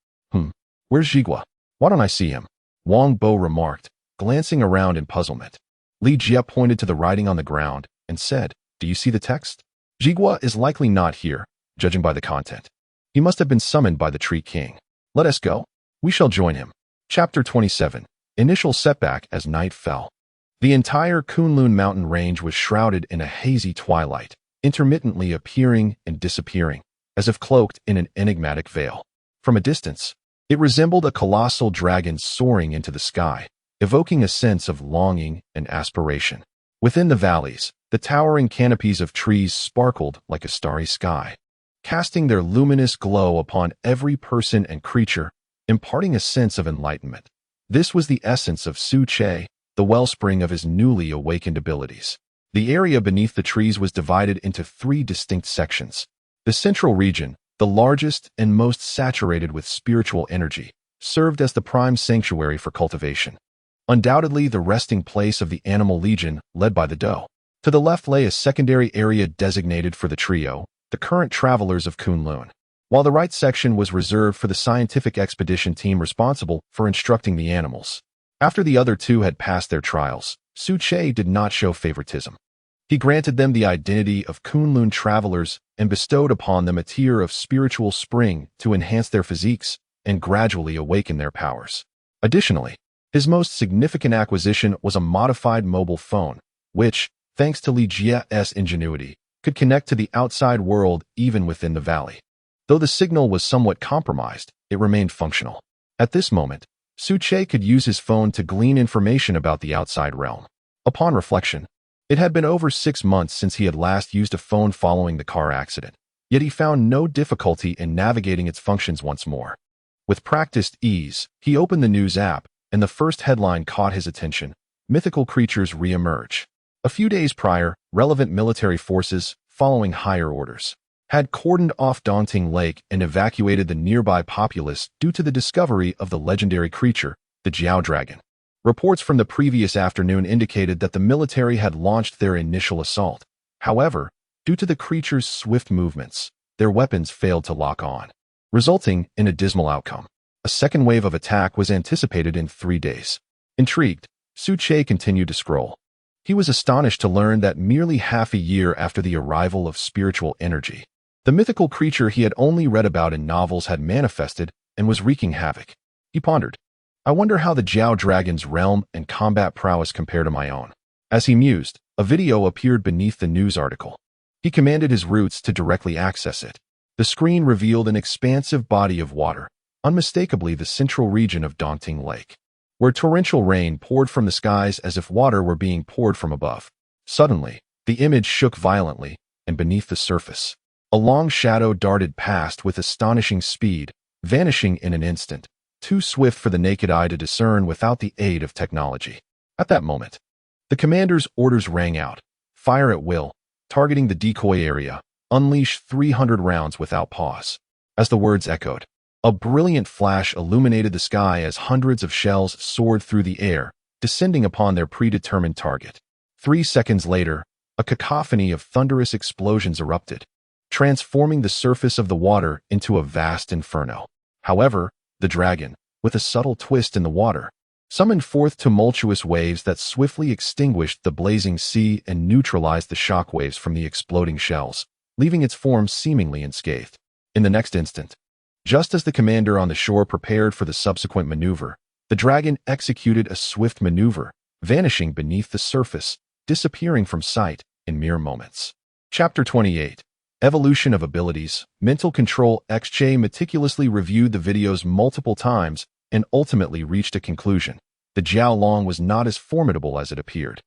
Where's Zhiguo? Why don't I see him?" Wang Bo remarked, glancing around in puzzlement. Li Jie pointed to the writing on the ground and said, "Do you see the text?" Jigua is likely not here, judging by the content. He must have been summoned by the Tree King. Let us go. We shall join him. Chapter 27. Initial setback as night fell. The entire Kunlun mountain range was shrouded in a hazy twilight, intermittently appearing and disappearing, as if cloaked in an enigmatic veil. From a distance, it resembled a colossal dragon soaring into the sky, evoking a sense of longing and aspiration. Within the valleys, the towering canopies of trees sparkled like a starry sky, casting their luminous glow upon every person and creature, imparting a sense of enlightenment. This was the essence of Su Che, the wellspring of his newly awakened abilities. The area beneath the trees was divided into 3 distinct sections. The central region, the largest and most saturated with spiritual energy, served as the prime sanctuary for cultivation. Undoubtedly the resting place of the animal legion led by the doe. To the left lay a secondary area designated for the trio, the current travelers of Kunlun, while the right section was reserved for the scientific expedition team responsible for instructing the animals. After the other 2 had passed their trials, Su Che did not show favoritism. He granted them the identity of Kunlun travelers and bestowed upon them a tier of spiritual spring to enhance their physiques and gradually awaken their powers. Additionally, his most significant acquisition was a modified mobile phone, which, thanks to Li Jia's ingenuity, could connect to the outside world even within the valley. Though the signal was somewhat compromised, it remained functional. At this moment, Su Che could use his phone to glean information about the outside realm. Upon reflection, it had been over 6 months since he had last used a phone following the car accident, yet he found no difficulty in navigating its functions once more. With practiced ease, he opened the news app, and the first headline caught his attention: Mythical creatures re-emerge. A few days prior, relevant military forces, following higher orders, had cordoned off Daunting Lake and evacuated the nearby populace due to the discovery of the legendary creature, the Jiao Dragon. Reports from the previous afternoon indicated that the military had launched their initial assault. However, due to the creature's swift movements, their weapons failed to lock on, resulting in a dismal outcome. A second wave of attack was anticipated in 3 days. Intrigued, Su Che continued to scroll. He was astonished to learn that merely half a year after the arrival of spiritual energy, the mythical creature he had only read about in novels had manifested and was wreaking havoc. He pondered, I wonder how the Jiao Dragon's realm and combat prowess compare to my own. As he mused, a video appeared beneath the news article. He commanded his roots to directly access it. The screen revealed an expansive body of water, unmistakably the central region of Daunting Lake, where torrential rain poured from the skies as if water were being poured from above. Suddenly, the image shook violently, and beneath the surface, a long shadow darted past with astonishing speed, vanishing in an instant, too swift for the naked eye to discern without the aid of technology. At that moment, the commander's orders rang out: fire at will, targeting the decoy area, unleash 300 rounds without pause. As the words echoed, a brilliant flash illuminated the sky as hundreds of shells soared through the air, descending upon their predetermined target. 3 seconds later, a cacophony of thunderous explosions erupted, transforming the surface of the water into a vast inferno. However, the dragon, with a subtle twist in the water, summoned forth tumultuous waves that swiftly extinguished the blazing sea and neutralized the shock waves from the exploding shells, leaving its form seemingly unscathed. In the next instant, just as the commander on the shore prepared for the subsequent maneuver, the dragon executed a swift maneuver, vanishing beneath the surface, disappearing from sight in mere moments. Chapter 28. Evolution of Abilities. Mental Control. XJ meticulously reviewed the videos multiple times and ultimately reached a conclusion. The Jiao Long was not as formidable as it appeared.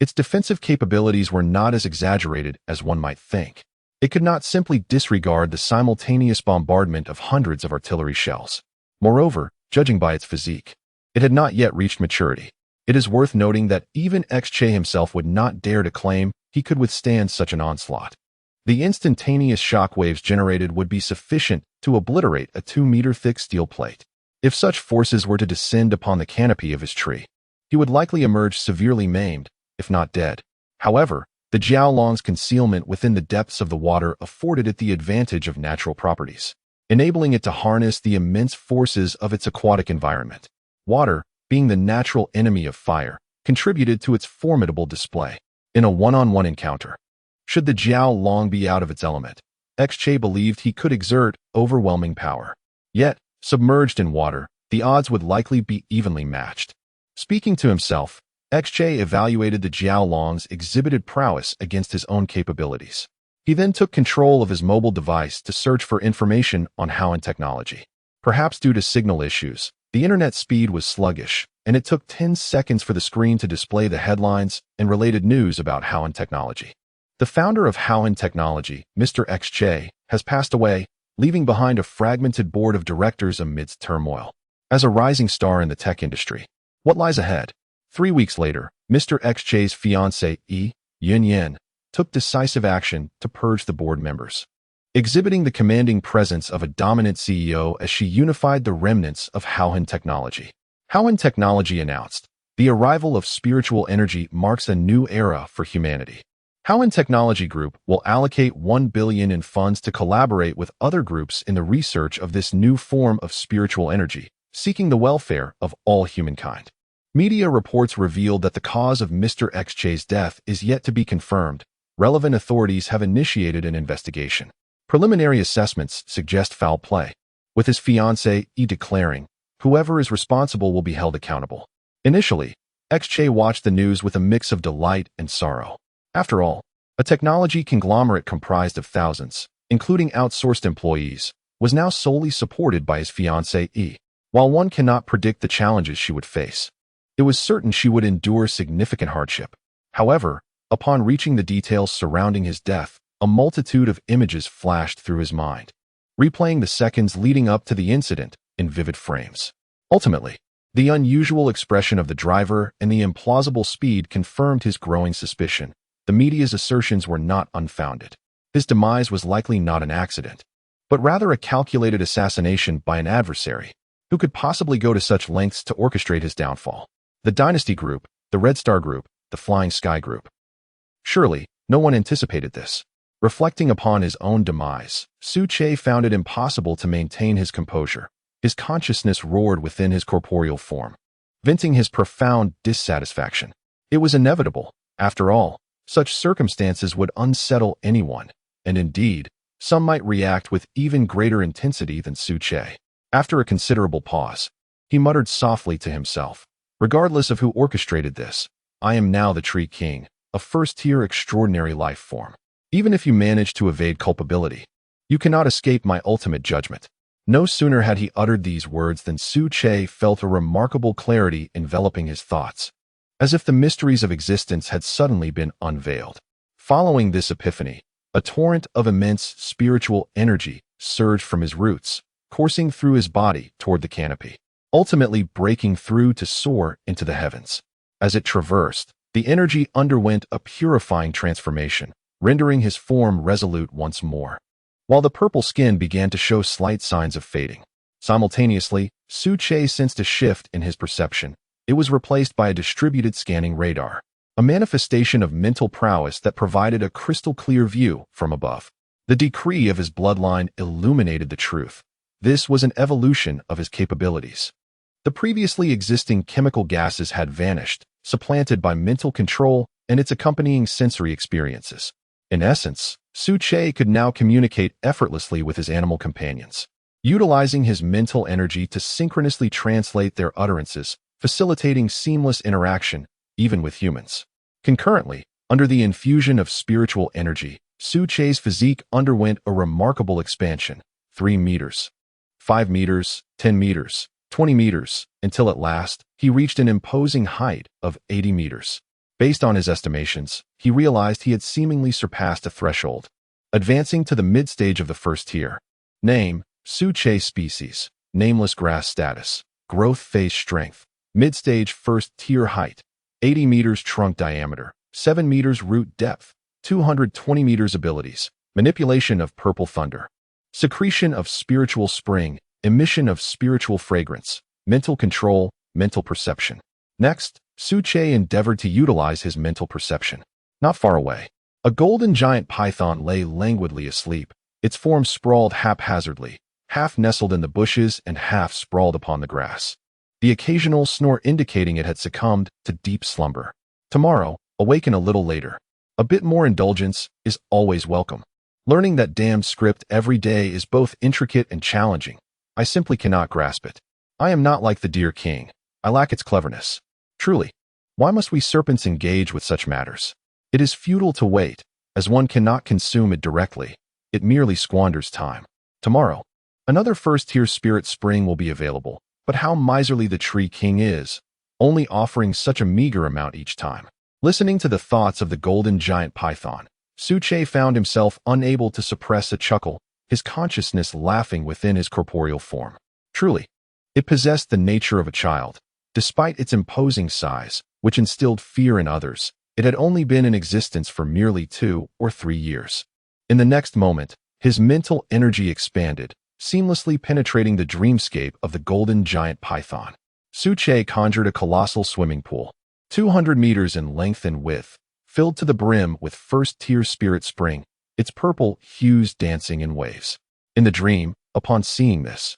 Its defensive capabilities were not as exaggerated as one might think. It could not simply disregard the simultaneous bombardment of hundreds of artillery shells. Moreover, judging by its physique, it had not yet reached maturity. It is worth noting that even XJ himself would not dare to claim he could withstand such an onslaught. The instantaneous shockwaves generated would be sufficient to obliterate a 2-meter-thick steel plate. If such forces were to descend upon the canopy of his tree, he would likely emerge severely maimed, if not dead. However, the Jiaolong's concealment within the depths of the water afforded it the advantage of natural properties, enabling it to harness the immense forces of its aquatic environment. Water, being the natural enemy of fire, contributed to its formidable display. In a one-on-one encounter, Should the Jiao long be out of its element, XJ believed he could exert overwhelming power. Yet, submerged in water, the odds would likely be evenly matched. Speaking to himself, XJ evaluated the Jiao Long's exhibited prowess against his own capabilities. He then took control of his mobile device to search for information on Haoan technology. Perhaps due to signal issues, the internet speed was sluggish, and it took 10 seconds for the screen to display the headlines and related news about Haoan technology. The founder of Haoan Technology, Mr. XJ, has passed away, leaving behind a fragmented board of directors amidst turmoil. As a rising star in the tech industry, what lies ahead? 3 weeks later, Mr. XJ's fiancée, Yin, took decisive action to purge the board members, exhibiting the commanding presence of a dominant CEO as she unified the remnants of Haoan Technology. Haoan Technology announced, the arrival of spiritual energy marks a new era for humanity. Haoan Technology Group will allocate $1 billion in funds to collaborate with other groups in the research of this new form of spiritual energy, seeking the welfare of all humankind. Media reports revealed that the cause of Mr. XJ's death is yet to be confirmed. Relevant authorities have initiated an investigation. Preliminary assessments suggest foul play, with his fiancée declaring, whoever is responsible will be held accountable. Initially, XJ watched the news with a mix of delight and sorrow. After all, a technology conglomerate comprised of thousands, including outsourced employees, was now solely supported by his fiancée. While one cannot predict the challenges she would face, it was certain she would endure significant hardship. However, upon reaching the details surrounding his death, a multitude of images flashed through his mind, replaying the seconds leading up to the incident in vivid frames. Ultimately, the unusual expression of the driver and the implausible speed confirmed his growing suspicion. The media's assertions were not unfounded. His demise was likely not an accident, but rather a calculated assassination by an adversary. Who could possibly go to such lengths to orchestrate his downfall? The Dynasty Group, the Red Star Group, the Flying Sky Group. Surely, no one anticipated this. Reflecting upon his own demise, Su Che found it impossible to maintain his composure. His consciousness roared within his corporeal form, venting his profound dissatisfaction. It was inevitable. After all, such circumstances would unsettle anyone, and indeed, some might react with even greater intensity than Su Che. After a considerable pause, he muttered softly to himself, regardless of who orchestrated this, I am now the Tree King, a first-tier extraordinary life form. Even if you manage to evade culpability, you cannot escape my ultimate judgment. No sooner had he uttered these words than Su Che felt a remarkable clarity enveloping his thoughts, as if the mysteries of existence had suddenly been unveiled. Following this epiphany, a torrent of immense spiritual energy surged from his roots, coursing through his body toward the canopy, ultimately breaking through to soar into the heavens. As it traversed, the energy underwent a purifying transformation, rendering his form resolute once more, while the purple skin began to show slight signs of fading. Simultaneously, Su Che sensed a shift in his perception. It was replaced by a distributed scanning radar, a manifestation of mental prowess that provided a crystal-clear view from above. The decree of his bloodline illuminated the truth. This was an evolution of his capabilities. The previously existing chemical gases had vanished, supplanted by mental control and its accompanying sensory experiences. In essence, Su Che could now communicate effortlessly with his animal companions, utilizing his mental energy to synchronously translate their utterances, facilitating seamless interaction, even with humans. Concurrently, under the infusion of spiritual energy, Su Che's physique underwent a remarkable expansion, 3 meters, 5 meters, 10 meters, 20 meters, until at last, he reached an imposing height of 80 meters. Based on his estimations, he realized he had seemingly surpassed a threshold, advancing to the mid-stage of the first tier. Name, Su Che species, nameless grass status, growth phase strength, mid-stage first tier height, 80 meters trunk diameter, 7 meters root depth, 220 meters abilities, manipulation of purple thunder, secretion of spiritual spring, emission of spiritual fragrance, mental control, mental perception. Next, Su Che endeavored to utilize his mental perception. Not far away, a golden giant python lay languidly asleep, its form sprawled haphazardly, half nestled in the bushes and half sprawled upon the grass, the occasional snore indicating it had succumbed to deep slumber. Tomorrow, awaken a little later. A bit more indulgence is always welcome. Learning that damned script every day is both intricate and challenging. I simply cannot grasp it. I am not like the dear king. I lack its cleverness. Truly, why must we serpents engage with such matters? It is futile to wait, as one cannot consume it directly. It merely squanders time. Tomorrow, another first-tier spirit spring will be available, but how miserly the tree king is, only offering such a meager amount each time. Listening to the thoughts of the golden giant python, Suche found himself unable to suppress a chuckle, his consciousness laughing within his corporeal form. Truly, it possessed the nature of a child. Despite its imposing size, which instilled fear in others, it had only been in existence for merely 2 or 3 years. In the next moment, his mental energy expanded, seamlessly penetrating the dreamscape of the golden giant python. Suche conjured a colossal swimming pool, 200 meters in length and width, filled to the brim with first-tier spirit spring, its purple hues dancing in waves. In the dream, upon seeing this,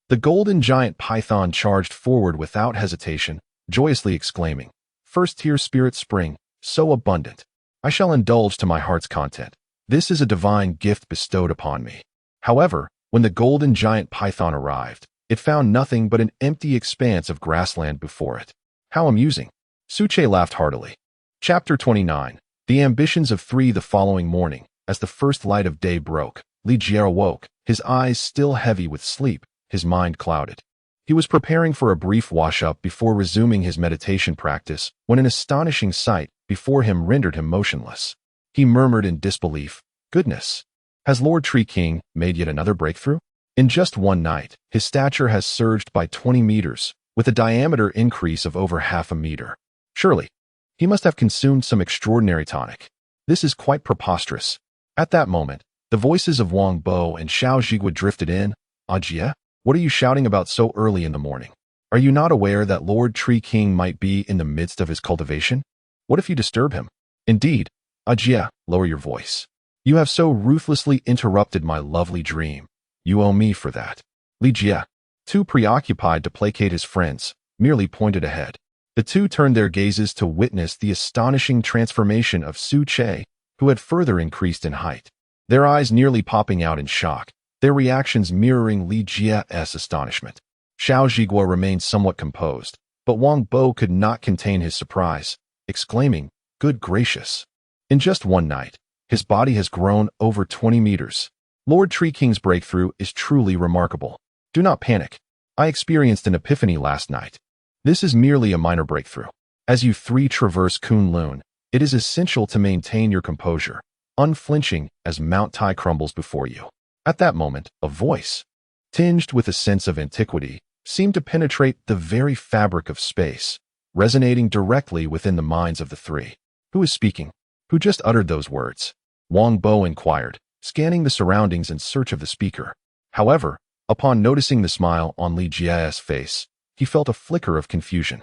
the golden giant python charged forward without hesitation, joyously exclaiming, "First-tier spirit spring, so abundant. I shall indulge to my heart's content. This is a divine gift bestowed upon me." However, when the golden giant python arrived, it found nothing but an empty expanse of grassland before it. How amusing. Suche laughed heartily. Chapter 29. The ambitions of 3. The following morning, as the first light of day broke, Li Jie awoke, his eyes still heavy with sleep, his mind clouded. He was preparing for a brief wash-up before resuming his meditation practice when an astonishing sight before him rendered him motionless. He murmured in disbelief, "Goodness! Has Lord Tree King made yet another breakthrough? In just one night, his stature has surged by 20 meters, with a diameter increase of over half a meter. Surely, he must have consumed some extraordinary tonic. This is quite preposterous." At that moment, the voices of Wang Bo and Xiao Zhigua drifted in. "Ajie, what are you shouting about so early in the morning? Are you not aware that Lord Tree King might be in the midst of his cultivation? What if you disturb him?" "Indeed, Ajie, lower your voice. You have so ruthlessly interrupted my lovely dream. You owe me for that." Li Jie, too preoccupied to placate his friends, merely pointed ahead. The two turned their gazes to witness the astonishing transformation of Suche, who had further increased in height. Their eyes nearly popping out in shock, their reactions mirroring Li Jie's astonishment. Xiao Zhigua remained somewhat composed, but Wang Bo could not contain his surprise, exclaiming, "Good gracious! In just one night, his body has grown over 20 meters. Lord Tree King's breakthrough is truly remarkable. Do not panic. I experienced an epiphany last night. This is merely a minor breakthrough. As you 3 traverse Kunlun, it is essential to maintain your composure, unflinching as Mount Tai crumbles before you." At that moment, a voice, tinged with a sense of antiquity, seemed to penetrate the very fabric of space, resonating directly within the minds of the 3. "Who is speaking? Who just uttered those words?" Wang Bo inquired, scanning the surroundings in search of the speaker. However, upon noticing the smile on Li Jie's face, he felt a flicker of confusion.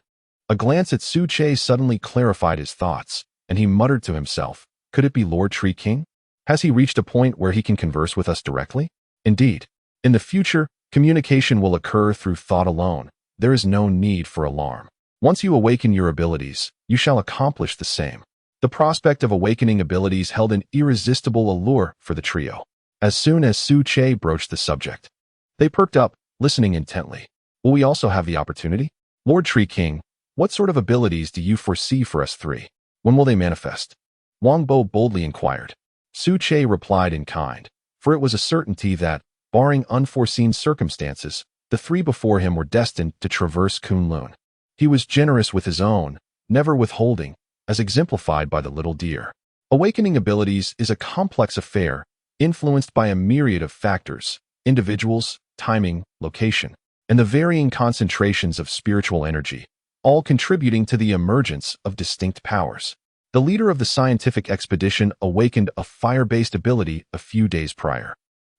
A glance at Suche suddenly clarified his thoughts, and he muttered to himself, "Could it be Lord Tree King? Has he reached a point where he can converse with us directly?" Indeed, in the future, communication will occur through thought alone. There is no need for alarm. Once you awaken your abilities, you shall accomplish the same. The prospect of awakening abilities held an irresistible allure for the trio. As soon as Suche broached the subject, they perked up, listening intently. "Will we also have the opportunity? Lord Tree King, what sort of abilities do you foresee for us 3? When will they manifest?" Wang Bo boldly inquired. Suche replied in kind, for it was a certainty that, barring unforeseen circumstances, the 3 before him were destined to traverse Kunlun. He was generous with his own, never withholding, as exemplified by the little deer. Awakening abilities is a complex affair, influenced by a myriad of factors, individuals, timing, location, and the varying concentrations of spiritual energy, all contributing to the emergence of distinct powers. The leader of the scientific expedition awakened a fire-based ability a few days prior.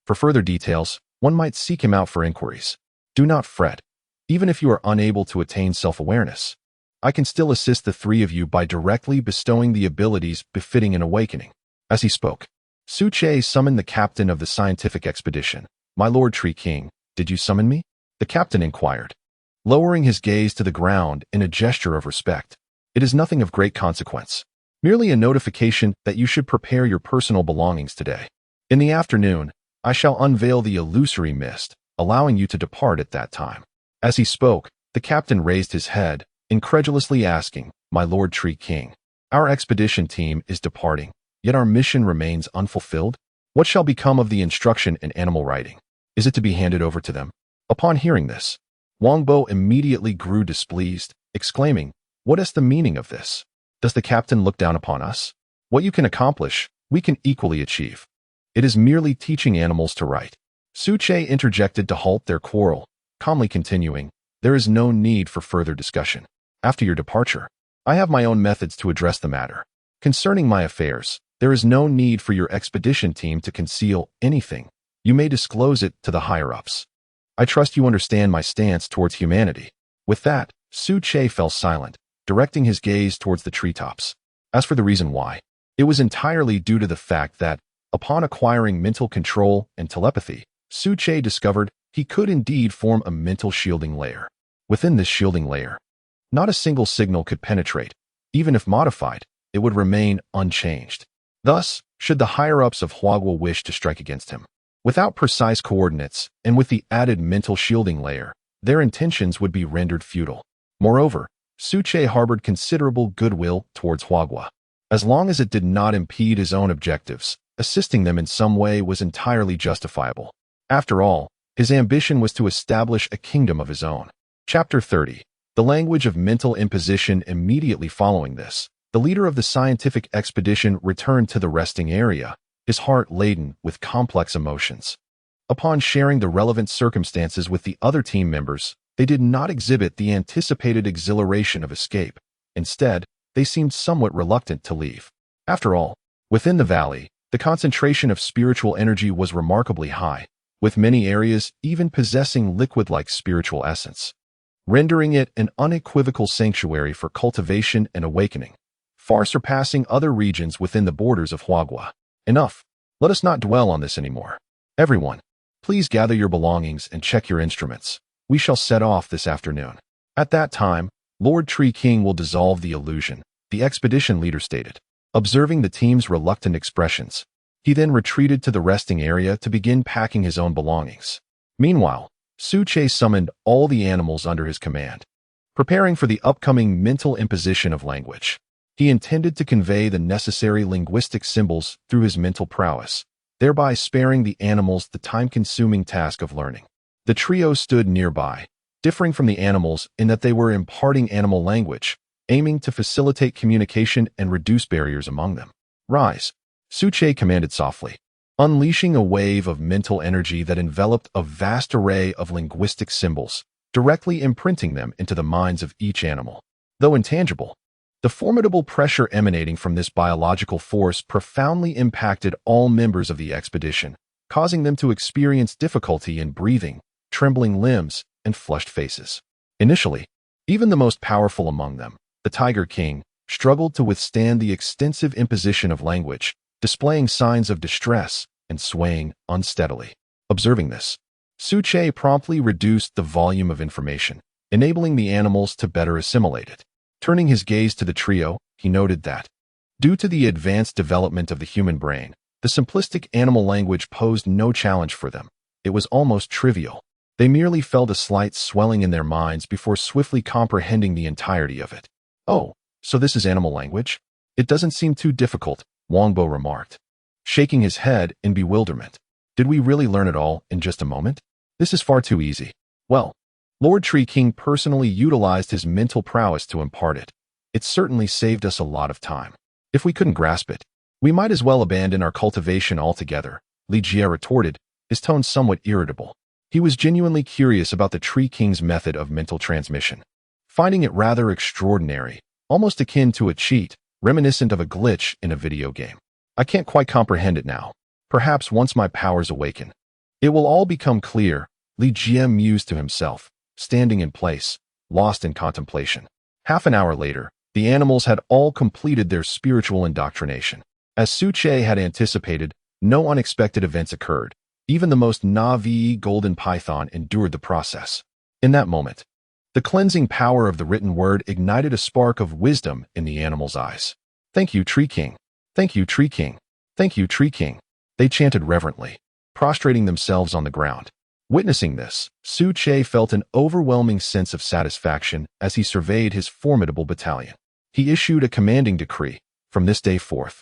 For further details, one might seek him out for inquiries. Do not fret, even if you are unable to attain self-awareness. I can still assist the 3 of you by directly bestowing the abilities befitting an awakening. As he spoke, Suche summoned the captain of the scientific expedition. "My Lord Tree King, did you summon me?" The captain inquired, lowering his gaze to the ground in a gesture of respect. "It is nothing of great consequence. Merely a notification that you should prepare your personal belongings today. In the afternoon, I shall unveil the illusory mist, allowing you to depart at that time." As he spoke, the captain raised his head, incredulously asking, "My Lord Tree King, our expedition team is departing, yet our mission remains unfulfilled? What shall become of the instruction in animal writing? Is it to be handed over to them?" Upon hearing this, Wangbo immediately grew displeased, exclaiming, "What is the meaning of this? Does the captain look down upon us? What you can accomplish, we can equally achieve. It is merely teaching animals to write." Su Che interjected to halt their quarrel, calmly continuing, "There is no need for further discussion. After your departure, I have my own methods to address the matter. Concerning my affairs, there is no need for your expedition team to conceal anything. You may disclose it to the higher-ups. I trust you understand my stance towards humanity." With that, Su Che fell silent, directing his gaze towards the treetops. As for the reason why, it was entirely due to the fact that, upon acquiring mental control and telepathy, Su Che discovered he could indeed form a mental shielding layer. Within this shielding layer, not a single signal could penetrate. Even if modified, it would remain unchanged. Thus, should the higher-ups of Huagua wish to strike against him, without precise coordinates and with the added mental shielding layer, their intentions would be rendered futile. Moreover, Su Che harbored considerable goodwill towards Huagua. As long as it did not impede his own objectives, assisting them in some way was entirely justifiable. After all, his ambition was to establish a kingdom of his own. Chapter 30. The language of mental imposition. Immediately following this, the leader of the scientific expedition returned to the resting area, his heart laden with complex emotions. Upon sharing the relevant circumstances with the other team members, they did not exhibit the anticipated exhilaration of escape. Instead, they seemed somewhat reluctant to leave. After all, within the valley, the concentration of spiritual energy was remarkably high, with many areas even possessing liquid-like spiritual essence, rendering it an unequivocal sanctuary for cultivation and awakening, far surpassing other regions within the borders of Huagua. Enough. Let us not dwell on this anymore. Everyone, please gather your belongings and check your instruments. We shall set off this afternoon. At that time, Lord Tree King will dissolve the illusion, the expedition leader stated. Observing the team's reluctant expressions, he then retreated to the resting area to begin packing his own belongings. Meanwhile, Su Che summoned all the animals under his command, preparing for the upcoming mental imposition of language. He intended to convey the necessary linguistic symbols through his mental prowess, thereby sparing the animals the time-consuming task of learning. The trio stood nearby, differing from the animals in that they were imparting animal language, aiming to facilitate communication and reduce barriers among them. "Rise," Su Che commanded softly, unleashing a wave of mental energy that enveloped a vast array of linguistic symbols, directly imprinting them into the minds of each animal. Though intangible, the formidable pressure emanating from this biological force profoundly impacted all members of the expedition, causing them to experience difficulty in breathing, trembling limbs, and flushed faces. Initially, even the most powerful among them, the Tiger King, struggled to withstand the extensive imposition of language, displaying signs of distress and swaying unsteadily. Observing this, Su Che promptly reduced the volume of information, enabling the animals to better assimilate it. Turning his gaze to the trio, he noted that, due to the advanced development of the human brain, the simplistic animal language posed no challenge for them. It was almost trivial. They merely felt a slight swelling in their minds before swiftly comprehending the entirety of it. "Oh, so this is animal language? It doesn't seem too difficult," Wangbo remarked, shaking his head in bewilderment. "Did we really learn it all in just a moment? This is far too easy." Well, Lord Tree King personally utilized his mental prowess to impart it. It certainly saved us a lot of time. If we couldn't grasp it, we might as well abandon our cultivation altogether, Li Jie retorted, his tone somewhat irritable. He was genuinely curious about the Tree King's method of mental transmission, finding it rather extraordinary, almost akin to a cheat, reminiscent of a glitch in a video game. "I can't quite comprehend it now. Perhaps once my powers awaken, it will all become clear," Li Jie mused to himself, standing in place, lost in contemplation. Half an hour later, the animals had all completed their spiritual indoctrination. As Su Che had anticipated, no unexpected events occurred. Even the most Na'vi golden python endured the process. In that moment, the cleansing power of the written word ignited a spark of wisdom in the animal's eyes. Thank you, Tree King. Thank you, Tree King. Thank you, Tree King. They chanted reverently, prostrating themselves on the ground. Witnessing this, Su Che felt an overwhelming sense of satisfaction as he surveyed his formidable battalion. He issued a commanding decree. From this day forth,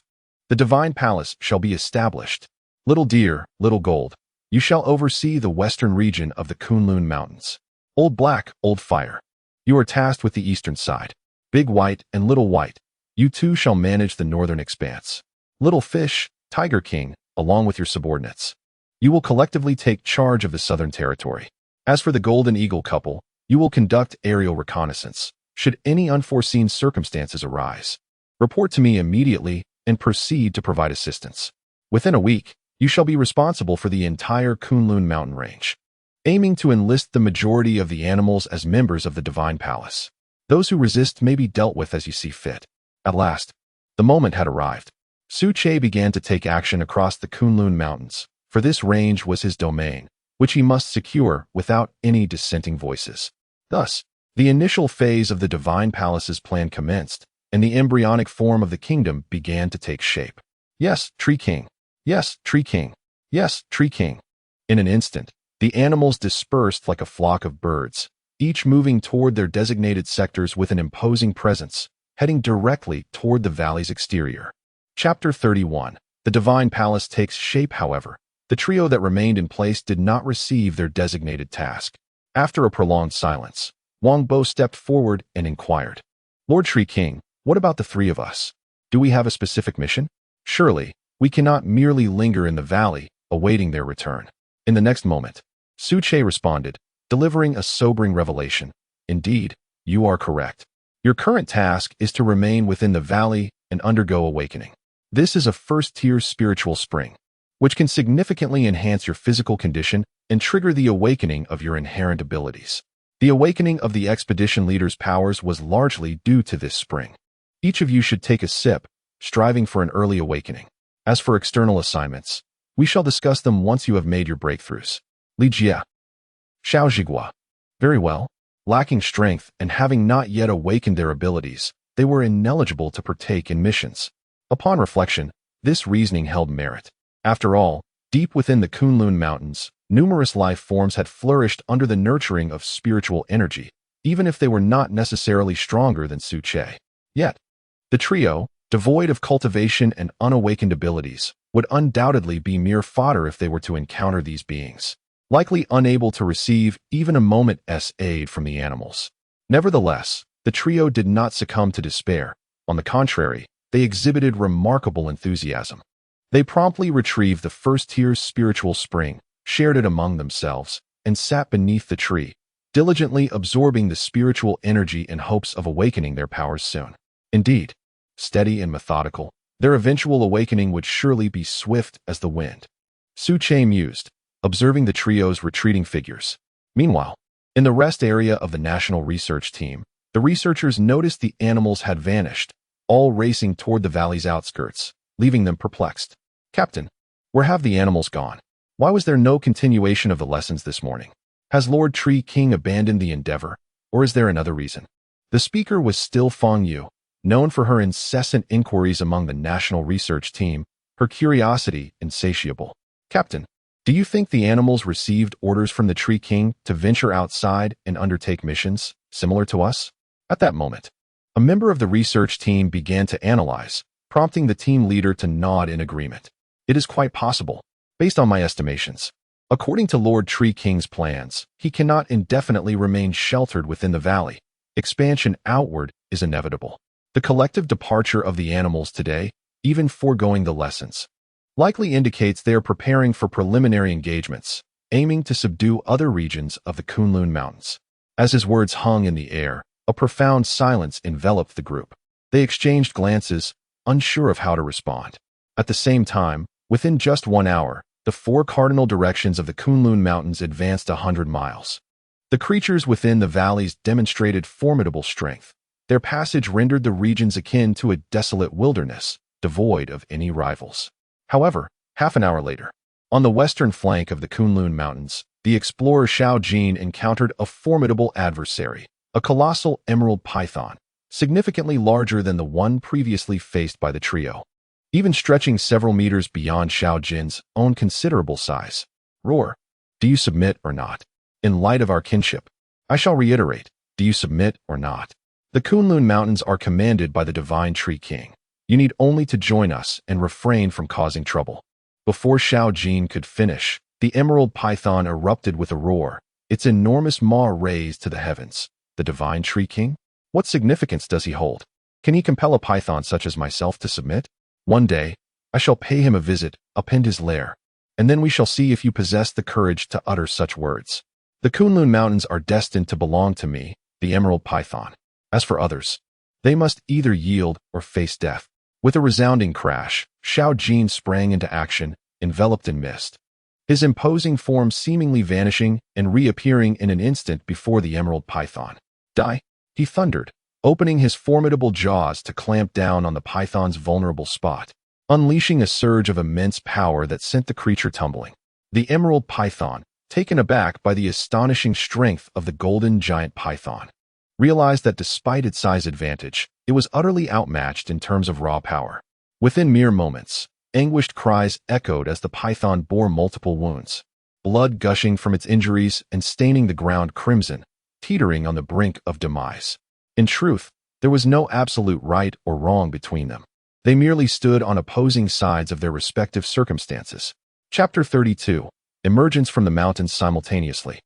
the divine palace shall be established. Little deer, little gold, you shall oversee the western region of the Kunlun Mountains. Old black, old fire, you are tasked with the eastern side. Big white and little white, you two shall manage the northern expanse. Little fish, Tiger King, along with your subordinates, you will collectively take charge of the southern territory. As for the Golden Eagle couple, you will conduct aerial reconnaissance, should any unforeseen circumstances arise. Report to me immediately and proceed to provide assistance. Within a week, you shall be responsible for the entire Kunlun mountain range, aiming to enlist the majority of the animals as members of the Divine Palace. Those who resist may be dealt with as you see fit. At last, the moment had arrived. Su Che began to take action across the Kunlun Mountains, for this range was his domain, which he must secure without any dissenting voices. Thus, the initial phase of the Divine Palace's plan commenced, and the embryonic form of the kingdom began to take shape. Yes, Tree King. Yes, Tree King. Yes, Tree King. In an instant, the animals dispersed like a flock of birds, each moving toward their designated sectors with an imposing presence, heading directly toward the valley's exterior. Chapter 31. The Divine Palace takes shape, however. The trio that remained in place did not receive their designated task. After a prolonged silence, Wang Bo stepped forward and inquired, Lord Tree King, what about the three of us? Do we have a specific mission? Surely, we cannot merely linger in the valley, awaiting their return. In the next moment, Su Che responded, delivering a sobering revelation. Indeed, you are correct. Your current task is to remain within the valley and undergo awakening. This is a first-tier spiritual spring, which can significantly enhance your physical condition and trigger the awakening of your inherent abilities. The awakening of the expedition leader's powers was largely due to this spring. Each of you should take a sip, striving for an early awakening. As for external assignments, we shall discuss them once you have made your breakthroughs. Li Jia. Xiao Zhigua. Very well. Lacking strength and having not yet awakened their abilities, they were ineligible to partake in missions. Upon reflection, this reasoning held merit. After all, deep within the Kunlun Mountains, numerous life forms had flourished under the nurturing of spiritual energy, even if they were not necessarily stronger than Su Che. Yet, the trio, devoid of cultivation and unawakened abilities, would undoubtedly be mere fodder if they were to encounter these beings, likely unable to receive even a moment's aid from the animals. Nevertheless, the trio did not succumb to despair. On the contrary, they exhibited remarkable enthusiasm. They promptly retrieved the first-tier spiritual spring, shared it among themselves, and sat beneath the tree, diligently absorbing the spiritual energy in hopes of awakening their powers soon. Indeed, steady and methodical, their eventual awakening would surely be swift as the wind. Su Che mused, observing the trio's retreating figures. Meanwhile, in the rest area of the National Research Team, the researchers noticed the animals had vanished, all racing toward the valley's outskirts, leaving them perplexed. Captain, where have the animals gone? Why was there no continuation of the lessons this morning? Has Lord Tree King abandoned the endeavor, or is there another reason? The speaker was still Feng Yu, known for her incessant inquiries among the National Research Team, her curiosity insatiable. Captain, do you think the animals received orders from the Tree King to venture outside and undertake missions, similar to us? At that moment, a member of the research team began to analyze, prompting the team leader to nod in agreement. It is quite possible, based on my estimations. According to Lord Tree King's plans, he cannot indefinitely remain sheltered within the valley. Expansion outward is inevitable. The collective departure of the animals today, even foregoing the lessons, likely indicates they are preparing for preliminary engagements, aiming to subdue other regions of the Kunlun Mountains. As his words hung in the air, a profound silence enveloped the group. They exchanged glances, unsure of how to respond. At the same time, within just 1 hour, the 4 cardinal directions of the Kunlun Mountains advanced 100 miles. The creatures within the valleys demonstrated formidable strength. Their passage rendered the regions akin to a desolate wilderness, devoid of any rivals. However, half an hour later, on the western flank of the Kunlun Mountains, the explorer Xiao Jin encountered a formidable adversary, a colossal emerald python, significantly larger than the one previously faced by the trio, even stretching several meters beyond Xiao Jin's own considerable size. Roar. Do you submit or not? In light of our kinship, I shall reiterate, do you submit or not? The Kunlun Mountains are commanded by the Divine Tree King. You need only to join us and refrain from causing trouble. Before Xiao Jin could finish, the emerald python erupted with a roar, its enormous maw raised to the heavens. The Divine Tree King? What significance does he hold? Can he compel a python such as myself to submit? One day, I shall pay him a visit, upend his lair, and then we shall see if you possess the courage to utter such words. The Kunlun Mountains are destined to belong to me, the emerald python. As for others, they must either yield or face death. With a resounding crash, Xiao Jin sprang into action, enveloped in mist, his imposing form seemingly vanishing and reappearing in an instant before the emerald python. Die, he thundered, opening his formidable jaws to clamp down on the python's vulnerable spot, unleashing a surge of immense power that sent the creature tumbling. The emerald python, taken aback by the astonishing strength of the golden giant python, realized that despite its size advantage, it was utterly outmatched in terms of raw power. Within mere moments, anguished cries echoed as the python bore multiple wounds, blood gushing from its injuries and staining the ground crimson, teetering on the brink of demise. In truth, there was no absolute right or wrong between them. They merely stood on opposing sides of their respective circumstances. Chapter 32. Emergence from the mountains simultaneously.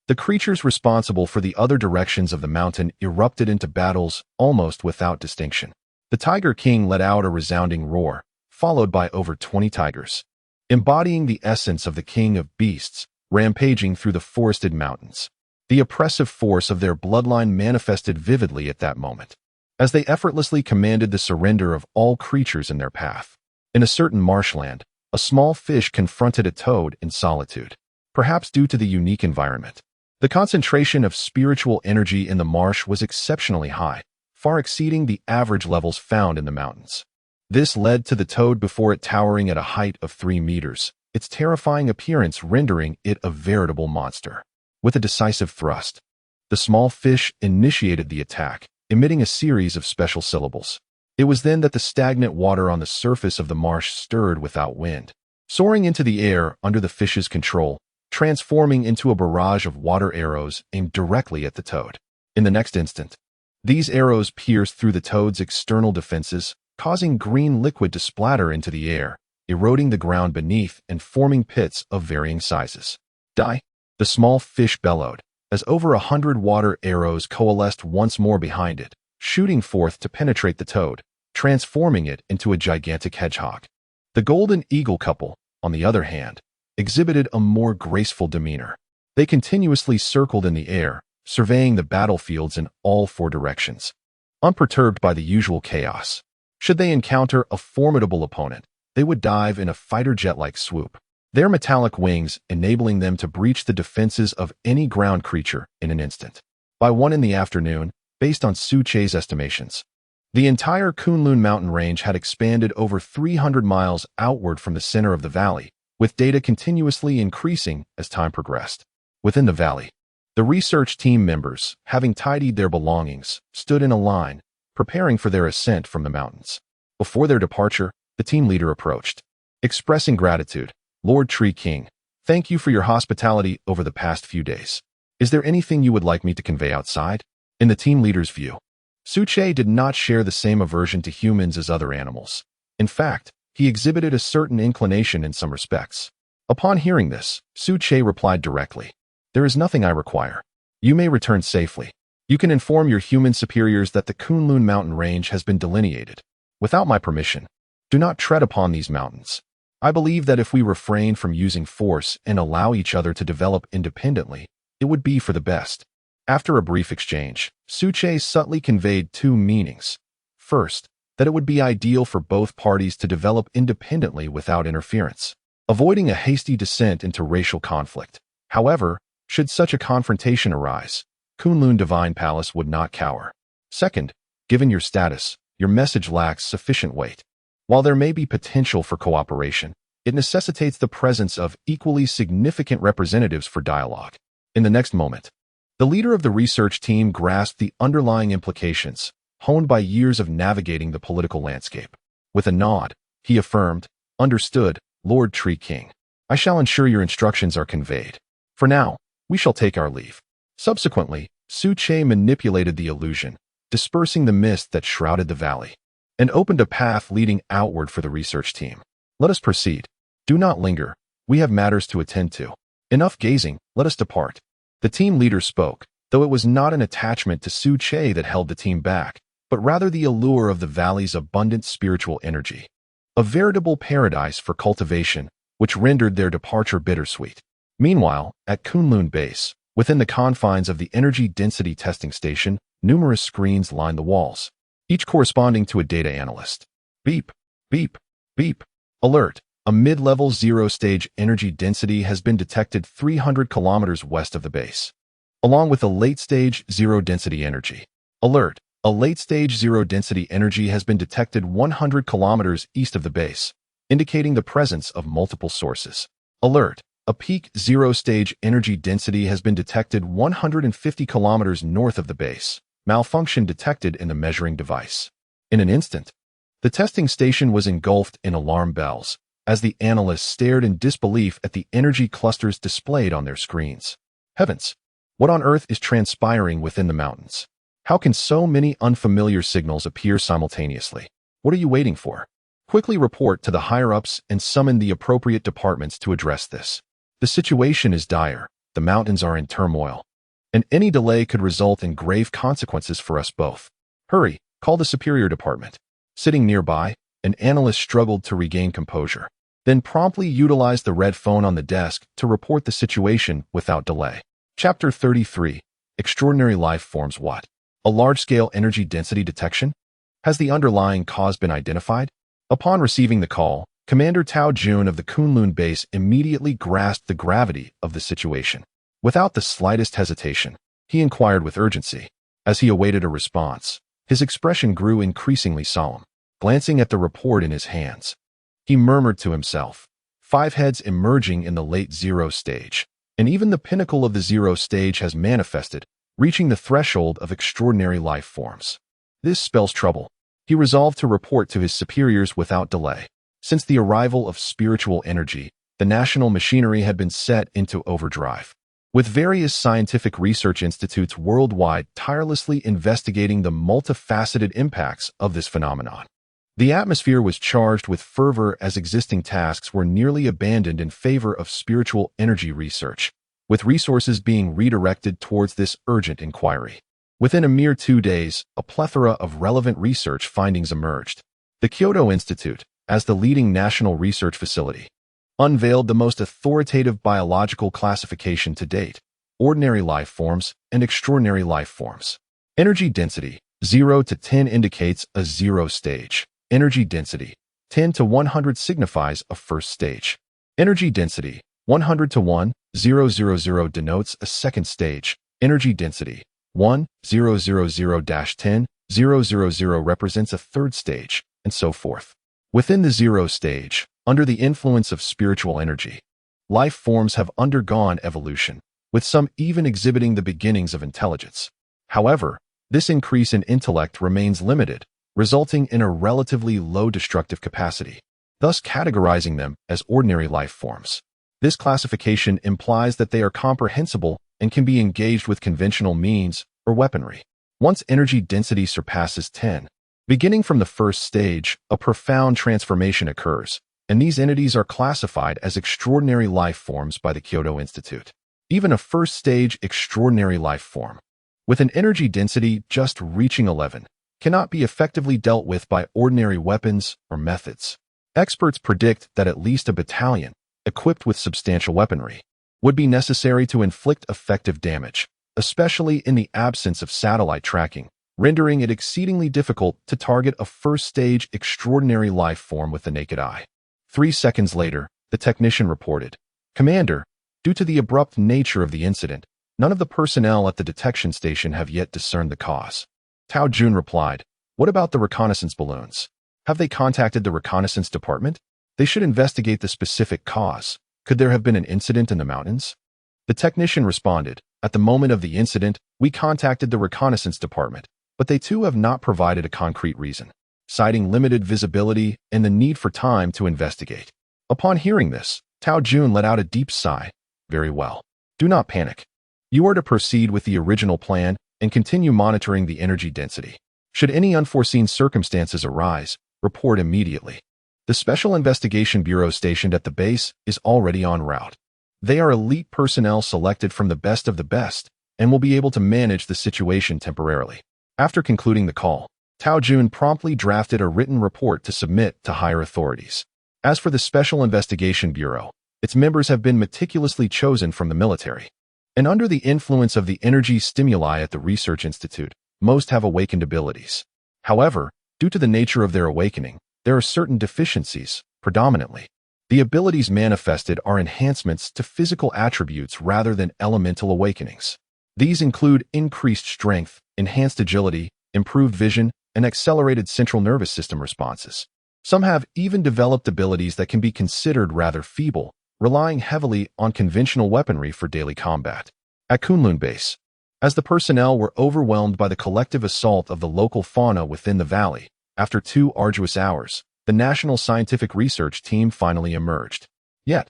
The creatures responsible for the other directions of the mountain erupted into battles almost without distinction. The Tiger King let out a resounding roar, followed by over 20 tigers, embodying the essence of the king of beasts, rampaging through the forested mountains. The oppressive force of their bloodline manifested vividly at that moment, as they effortlessly commanded the surrender of all creatures in their path. In a certain marshland, a small fish confronted a toad in solitude, perhaps due to the unique environment. The concentration of spiritual energy in the marsh was exceptionally high, far exceeding the average levels found in the mountains. This led to the toad before it towering at a height of 3 meters, its terrifying appearance rendering it a veritable monster. With a decisive thrust, the small fish initiated the attack, emitting a series of special syllables. It was then that the stagnant water on the surface of the marsh stirred without wind, soaring into the air under the fish's control, transforming into a barrage of water arrows aimed directly at the toad. In the next instant, these arrows pierced through the toad's external defenses, causing green liquid to splatter into the air, eroding the ground beneath and forming pits of varying sizes. Die! The small fish bellowed, as over 100 water arrows coalesced once more behind it, shooting forth to penetrate the toad, transforming it into a gigantic hedgehog. The golden eagle couple, on the other hand, exhibited a more graceful demeanor. They continuously circled in the air, surveying the battlefields in all 4 directions, unperturbed by the usual chaos. Should they encounter a formidable opponent, they would dive in a fighter jet-like swoop, their metallic wings enabling them to breach the defenses of any ground creature in an instant. By 1 in the afternoon, based on Su Che's estimations, the entire Kunlun mountain range had expanded over 300 miles outward from the center of the valley, with data continuously increasing as time progressed. Within the valley, the research team members, having tidied their belongings, stood in a line, preparing for their ascent from the mountains. Before their departure, the team leader approached, expressing gratitude. Lord Tree King, thank you for your hospitality over the past few days. Is there anything you would like me to convey outside? In the team leader's view, Su Che did not share the same aversion to humans as other animals. In fact, he exhibited a certain inclination in some respects. Upon hearing this, Su Che replied directly, "There is nothing I require. You may return safely. You can inform your human superiors that the Kunlun mountain range has been delineated. Without my permission, do not tread upon these mountains. I believe that if we refrain from using force and allow each other to develop independently, it would be for the best." After a brief exchange, Su Che subtly conveyed 2 meanings. First, that it would be ideal for both parties to develop independently without interference, avoiding a hasty descent into racial conflict. However, should such a confrontation arise, Kunlun Divine Palace would not cower. Second, given your status, your message lacks sufficient weight. While there may be potential for cooperation, it necessitates the presence of equally significant representatives for dialogue. In the next moment, the leader of the research team grasped the underlying implications, honed by years of navigating the political landscape. With a nod, he affirmed, "Understood, Lord Tree King. I shall ensure your instructions are conveyed. For now, we shall take our leave." Subsequently, Su Che manipulated the illusion, dispersing the mist that shrouded the valley, and opened a path leading outward for the research team. "Let us proceed. Do not linger. We have matters to attend to. Enough gazing, let us depart." The team leader spoke, though it was not an attachment to Su Che that held the team back, but rather the allure of the valley's abundant spiritual energy. A veritable paradise for cultivation, which rendered their departure bittersweet. Meanwhile, at Kunlun Base, within the confines of the energy density testing station, numerous screens lined the walls, each corresponding to a data analyst. Beep, beep, beep. Alert. A mid-level zero-stage energy density has been detected 300 kilometers west of the base, along with a late-stage zero-density energy. Alert. A late-stage zero-density energy has been detected 100 kilometers east of the base, indicating the presence of multiple sources. Alert. A peak zero-stage energy density has been detected 150 kilometers north of the base. Malfunction detected in the measuring device. In an instant, the testing station was engulfed in alarm bells, as the analysts stared in disbelief at the energy clusters displayed on their screens. Heavens! What on earth is transpiring within the mountains? How can so many unfamiliar signals appear simultaneously? What are you waiting for? Quickly report to the higher-ups and summon the appropriate departments to address this. The situation is dire. The mountains are in turmoil, and any delay could result in grave consequences for us both. Hurry, call the superior department. Sitting nearby, an analyst struggled to regain composure, then promptly utilized the red phone on the desk to report the situation without delay. Chapter 33. Extraordinary Life Forms. What? A large-scale energy density detection? Has the underlying cause been identified? Upon receiving the call, Commander Tao Jun of the Kunlun base immediately grasped the gravity of the situation. Without the slightest hesitation, he inquired with urgency. As he awaited a response, his expression grew increasingly solemn. Glancing at the report in his hands, he murmured to himself, 5 heads emerging in the late zero stage, and even the pinnacle of the zero stage has manifested, reaching the threshold of extraordinary life forms. This spells trouble. He resolved to report to his superiors without delay. Since the arrival of spiritual energy, the national machinery had been set into overdrive, with various scientific research institutes worldwide tirelessly investigating the multifaceted impacts of this phenomenon. The atmosphere was charged with fervor as existing tasks were nearly abandoned in favor of spiritual energy research, with resources being redirected towards this urgent inquiry. Within a mere 2 days, a plethora of relevant research findings emerged. The Kyoto Institute, as the leading national research facility, unveiled the most authoritative biological classification to date: ordinary life forms and extraordinary life forms. Energy density 0 to 10 indicates a zero stage. Energy density 10 to 100 signifies a first stage. Energy density 100 to 1,000 denotes a second stage. Energy density 1,000-10,000 represents a third stage, and so forth. Within the zero stage, under the influence of spiritual energy, life forms have undergone evolution, with some even exhibiting the beginnings of intelligence. However, this increase in intellect remains limited, resulting in a relatively low destructive capacity, thus categorizing them as ordinary life forms. This classification implies that they are comprehensible and can be engaged with conventional means or weaponry. Once energy density surpasses 10, beginning from the first stage, a profound transformation occurs, and these entities are classified as extraordinary life forms by the Kyoto Institute. Even a first-stage extraordinary life form, with an energy density just reaching 11, cannot be effectively dealt with by ordinary weapons or methods. Experts predict that at least a battalion, equipped with substantial weaponry, would be necessary to inflict effective damage, especially in the absence of satellite tracking, rendering it exceedingly difficult to target a first-stage extraordinary life form with the naked eye. 3 seconds later, the technician reported, "Commander, due to the abrupt nature of the incident, none of the personnel at the detection station have yet discerned the cause." Tao Jun replied, "What about the reconnaissance balloons? Have they contacted the reconnaissance department? They should investigate the specific cause. Could there have been an incident in the mountains?" The technician responded, "At the moment of the incident, we contacted the reconnaissance department, but they too have not provided a concrete reason, citing limited visibility and the need for time to investigate. Upon hearing this, Tao Jun let out a deep sigh. Very well. Do not panic. You are to proceed with the original plan and continue monitoring the energy density. Should any unforeseen circumstances arise, report immediately. The Special Investigation Bureau stationed at the base is already en route. They are elite personnel selected from the best of the best and will be able to manage the situation temporarily. After concluding the call, Tao Jun promptly drafted a written report to submit to higher authorities. As for the Special Investigation Bureau, its members have been meticulously chosen from the military. And under the influence of the energy stimuli at the Research Institute, most have awakened abilities. However, due to the nature of their awakening, there are certain deficiencies, predominantly. The abilities manifested are enhancements to physical attributes rather than elemental awakenings. These include increased strength, enhanced agility, improved vision, and accelerated central nervous system responses. Some have even developed abilities that can be considered rather feeble, relying heavily on conventional weaponry for daily combat. At Kunlun Base, as the personnel were overwhelmed by the collective assault of the local fauna within the valley, after 2 arduous hours, the National Scientific Research Team finally emerged. Yet,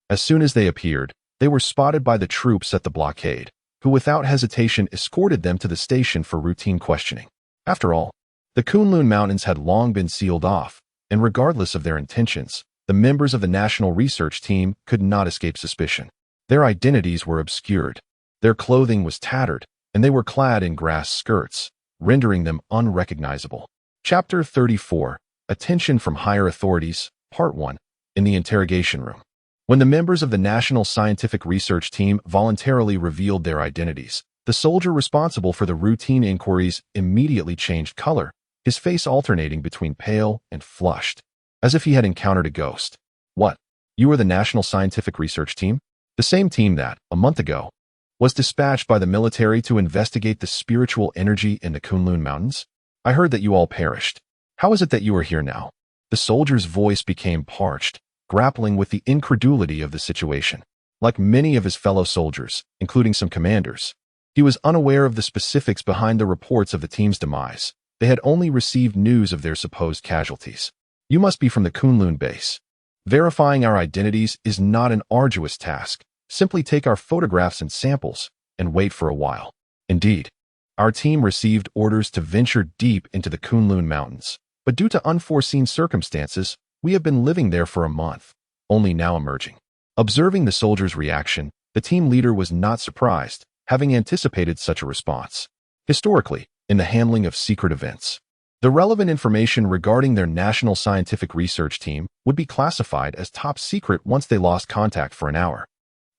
as soon as they appeared, they were spotted by the troops at the blockade, who without hesitation escorted them to the station for routine questioning. After all, the Kunlun Mountains had long been sealed off, and regardless of their intentions, the members of the National Research Team could not escape suspicion. Their identities were obscured, their clothing was tattered, and they were clad in grass skirts, rendering them unrecognizable. Chapter 34, Attention from Higher Authorities, Part 1, in the Interrogation Room. When the members of the National Scientific Research Team voluntarily revealed their identities, the soldier responsible for the routine inquiries immediately changed color, his face alternating between pale and flushed, as if he had encountered a ghost. What? You are the National Scientific Research Team? The same team that, a month ago, was dispatched by the military to investigate the spiritual energy in the Kunlun Mountains? I heard that you all perished. How is it that you are here now? The soldier's voice became parched, grappling with the incredulity of the situation. Like many of his fellow soldiers, including some commanders, he was unaware of the specifics behind the reports of the team's demise. They had only received news of their supposed casualties. You must be from the Kunlun base. Verifying our identities is not an arduous task. Simply take our photographs and samples and wait for a while. Indeed, our team received orders to venture deep into the Kunlun Mountains, but due to unforeseen circumstances, we have been living there for a month, only now emerging. Observing the soldier's reaction, the team leader was not surprised, having anticipated such a response. Historically, in the handling of secret events, the relevant information regarding their National Scientific Research Team would be classified as top secret once they lost contact for an hour,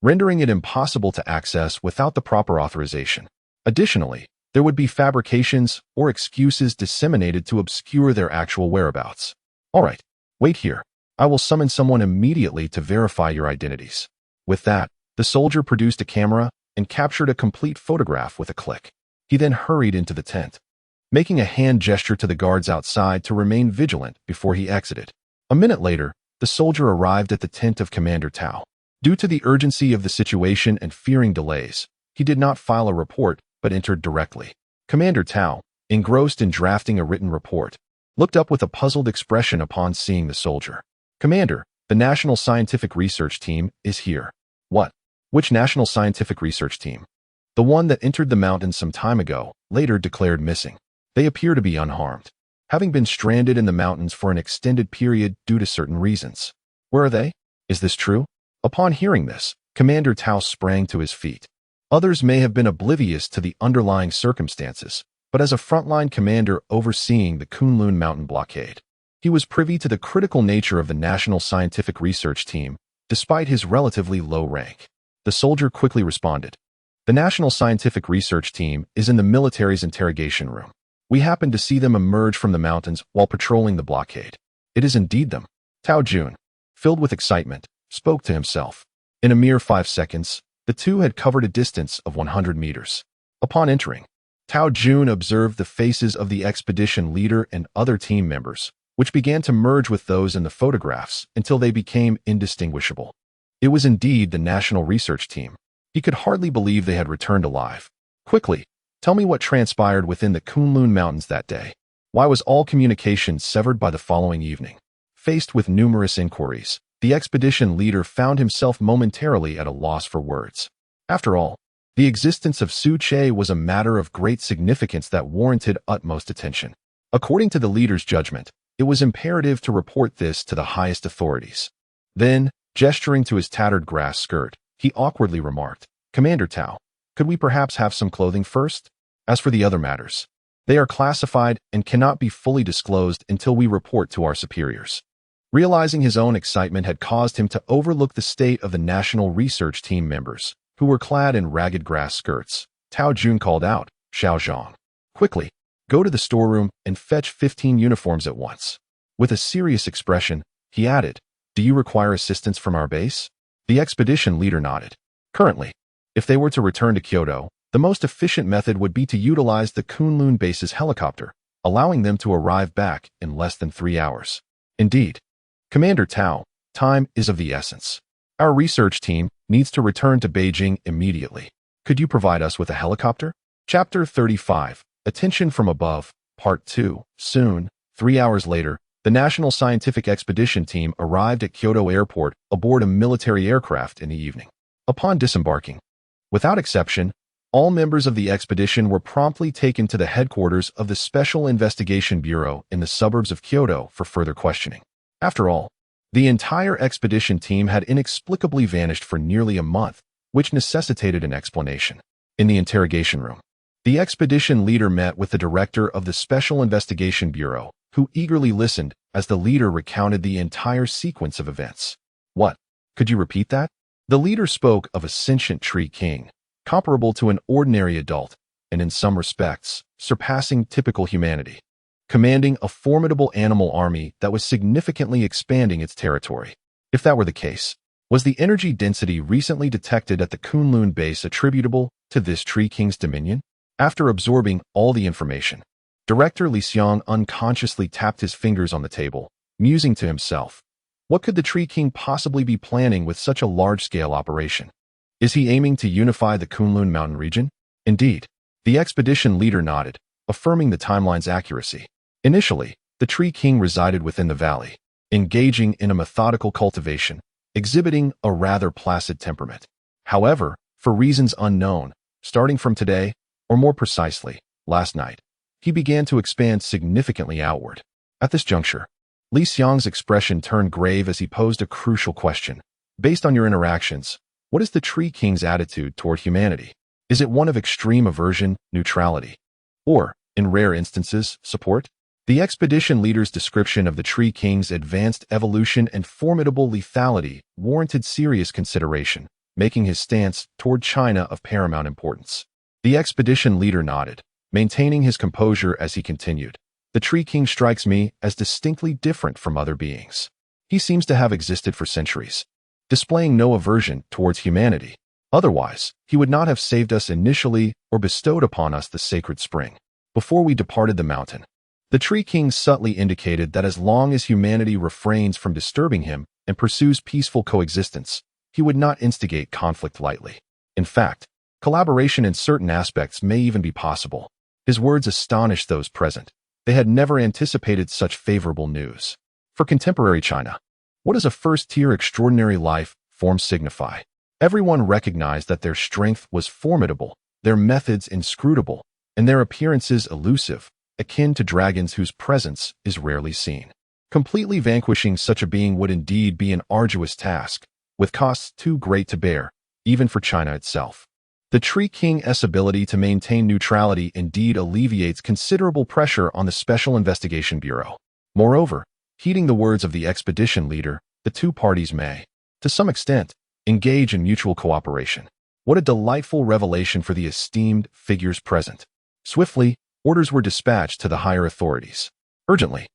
rendering it impossible to access without the proper authorization. Additionally, there would be fabrications or excuses disseminated to obscure their actual whereabouts. All right, wait here. I will summon someone immediately to verify your identities. With that, the soldier produced a camera and captured a complete photograph with a click. He then hurried into the tent, making a hand gesture to the guards outside to remain vigilant before he exited. A minute later, the soldier arrived at the tent of Commander Tao. Due to the urgency of the situation and fearing delays, he did not file a report but entered directly. Commander Tao, engrossed in drafting a written report, looked up with a puzzled expression upon seeing the soldier. Commander, the National Scientific Research Team is here. What? Which National Scientific Research Team? The one that entered the mountains some time ago, later declared missing. They appear to be unharmed, having been stranded in the mountains for an extended period due to certain reasons. Where are they? Is this true? Upon hearing this, Commander Tao sprang to his feet. Others may have been oblivious to the underlying circumstances, but as a frontline commander overseeing the Kunlun Mountain blockade, he was privy to the critical nature of the National Scientific Research Team, despite his relatively low rank. The soldier quickly responded. The National Scientific Research Team is in the military's interrogation room. We happened to see them emerge from the mountains while patrolling the blockade. It is indeed them. Tao Jun, filled with excitement, spoke to himself. In a mere 5 seconds, the two had covered a distance of 100 meters. Upon entering, Tao Jun observed the faces of the expedition leader and other team members, which began to merge with those in the photographs until they became indistinguishable. It was indeed the National Research Team. He could hardly believe they had returned alive. Quickly, Tell me what transpired within the Kunlun Mountains that day. Why was all communication severed by the following evening? Faced with numerous inquiries, the expedition leader found himself momentarily at a loss for words. After all, the existence of Su Che was a matter of great significance that warranted utmost attention. According to the leader's judgment, it was imperative to report this to the highest authorities. Then, gesturing to his tattered grass skirt, he awkwardly remarked, "Commander Tao, could we perhaps have some clothing first? As for the other matters, they are classified and cannot be fully disclosed until we report to our superiors." Realizing his own excitement had caused him to overlook the state of the National Research Team members, who were clad in ragged grass skirts, Tao Jun called out, "Xiao Zhang, quickly, go to the storeroom and fetch 15 uniforms at once." With a serious expression, he added, "Do you require assistance from our base?" The expedition leader nodded. Currently, if they were to return to Kyoto, the most efficient method would be to utilize the Kunlun base's helicopter, allowing them to arrive back in less than 3 hours. Indeed, Commander Tao, time is of the essence. Our research team needs to return to Beijing immediately. Could you provide us with a helicopter? Chapter 35, Attention from Above, Part 2. Soon, 3 hours later, the National Scientific Expedition team arrived at Kyoto Airport aboard a military aircraft in the evening. Upon disembarking, without exception, all members of the expedition were promptly taken to the headquarters of the Special Investigation Bureau in the suburbs of Kyoto for further questioning. After all, the entire expedition team had inexplicably vanished for nearly a month, which necessitated an explanation. In the interrogation room, the expedition leader met with the director of the Special Investigation Bureau, who eagerly listened as the leader recounted the entire sequence of events. "What? Could you repeat that?" The leader spoke of a sentient tree king, comparable to an ordinary adult, and in some respects, surpassing typical humanity, commanding a formidable animal army that was significantly expanding its territory. If that were the case, was the energy density recently detected at the Kunlun base attributable to this tree king's dominion? After absorbing all the information, Director Li Xiang unconsciously tapped his fingers on the table, musing to himself, what could the tree king possibly be planning with such a large-scale operation? Is he aiming to unify the Kunlun mountain region? Indeed, the expedition leader nodded, affirming the timeline's accuracy. Initially, the tree king resided within the valley, engaging in a methodical cultivation, exhibiting a rather placid temperament. However, for reasons unknown, starting from today, or more precisely, last night, he began to expand significantly outward. At this juncture, Li Xiang's expression turned grave as he posed a crucial question. Based on your interactions, what is the tree king's attitude toward humanity? Is it one of extreme aversion, neutrality, or, in rare instances, support? The expedition leader's description of the tree king's advanced evolution and formidable lethality warranted serious consideration, making his stance toward China of paramount importance. The expedition leader nodded, maintaining his composure as he continued. The tree king strikes me as distinctly different from other beings. He seems to have existed for centuries, displaying no aversion towards humanity. Otherwise, he would not have saved us initially or bestowed upon us the sacred spring. Before we departed the mountain, the tree king subtly indicated that as long as humanity refrains from disturbing him and pursues peaceful coexistence, he would not instigate conflict lightly. In fact, collaboration in certain aspects may even be possible. His words astonished those present. They had never anticipated such favorable news. For contemporary China, what does a first-tier extraordinary life form signify? Everyone recognized that their strength was formidable, their methods inscrutable, and their appearances elusive, akin to dragons whose presence is rarely seen. Completely vanquishing such a being would indeed be an arduous task, with costs too great to bear, even for China itself. The tree king's ability to maintain neutrality indeed alleviates considerable pressure on the Special Investigation Bureau. Moreover, heeding the words of the expedition leader, the two parties may, to some extent, engage in mutual cooperation. What a delightful revelation for the esteemed figures present. Swiftly, orders were dispatched to the higher authorities. Urgently,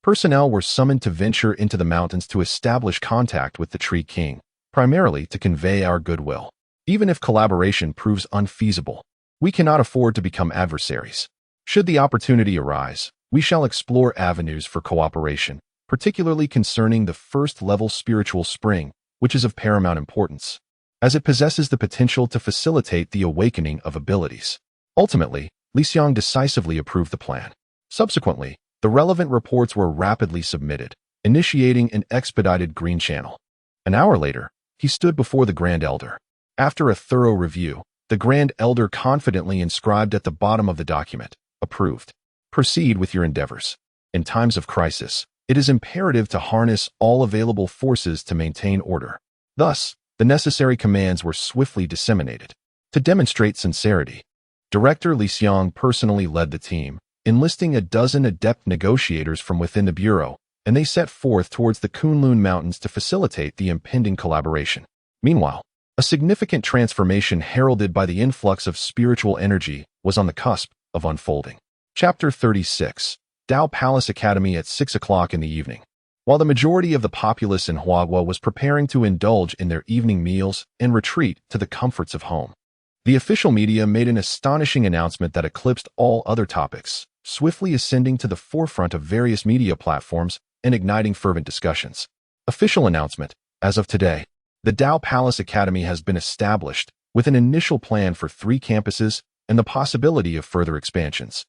personnel were summoned to venture into the mountains to establish contact with the tree king, primarily to convey our goodwill. Even if collaboration proves unfeasible, we cannot afford to become adversaries. Should the opportunity arise, we shall explore avenues for cooperation, particularly concerning the first-level spiritual spring, which is of paramount importance, as it possesses the potential to facilitate the awakening of abilities. Ultimately, Li Xiang decisively approved the plan. Subsequently, the relevant reports were rapidly submitted, initiating an expedited green channel. An hour later, he stood before the Grand Elder. After a thorough review, the Grand Elder confidently inscribed at the bottom of the document, "Approved. Proceed with your endeavors. In times of crisis, it is imperative to harness all available forces to maintain order." Thus, the necessary commands were swiftly disseminated. To demonstrate sincerity, Director Li Xiang personally led the team, enlisting a dozen adept negotiators from within the bureau, and they set forth towards the Kunlun Mountains to facilitate the impending collaboration. Meanwhile, a significant transformation heralded by the influx of spiritual energy was on the cusp of unfolding. Chapter 36. Dao Palace Academy at 6 o'clock in the evening. While the majority of the populace in Huagua was preparing to indulge in their evening meals and retreat to the comforts of home, the official media made an astonishing announcement that eclipsed all other topics, swiftly ascending to the forefront of various media platforms and igniting fervent discussions. Official announcement: as of today, the Dao Palace Academy has been established with an initial plan for 3 campuses and the possibility of further expansions.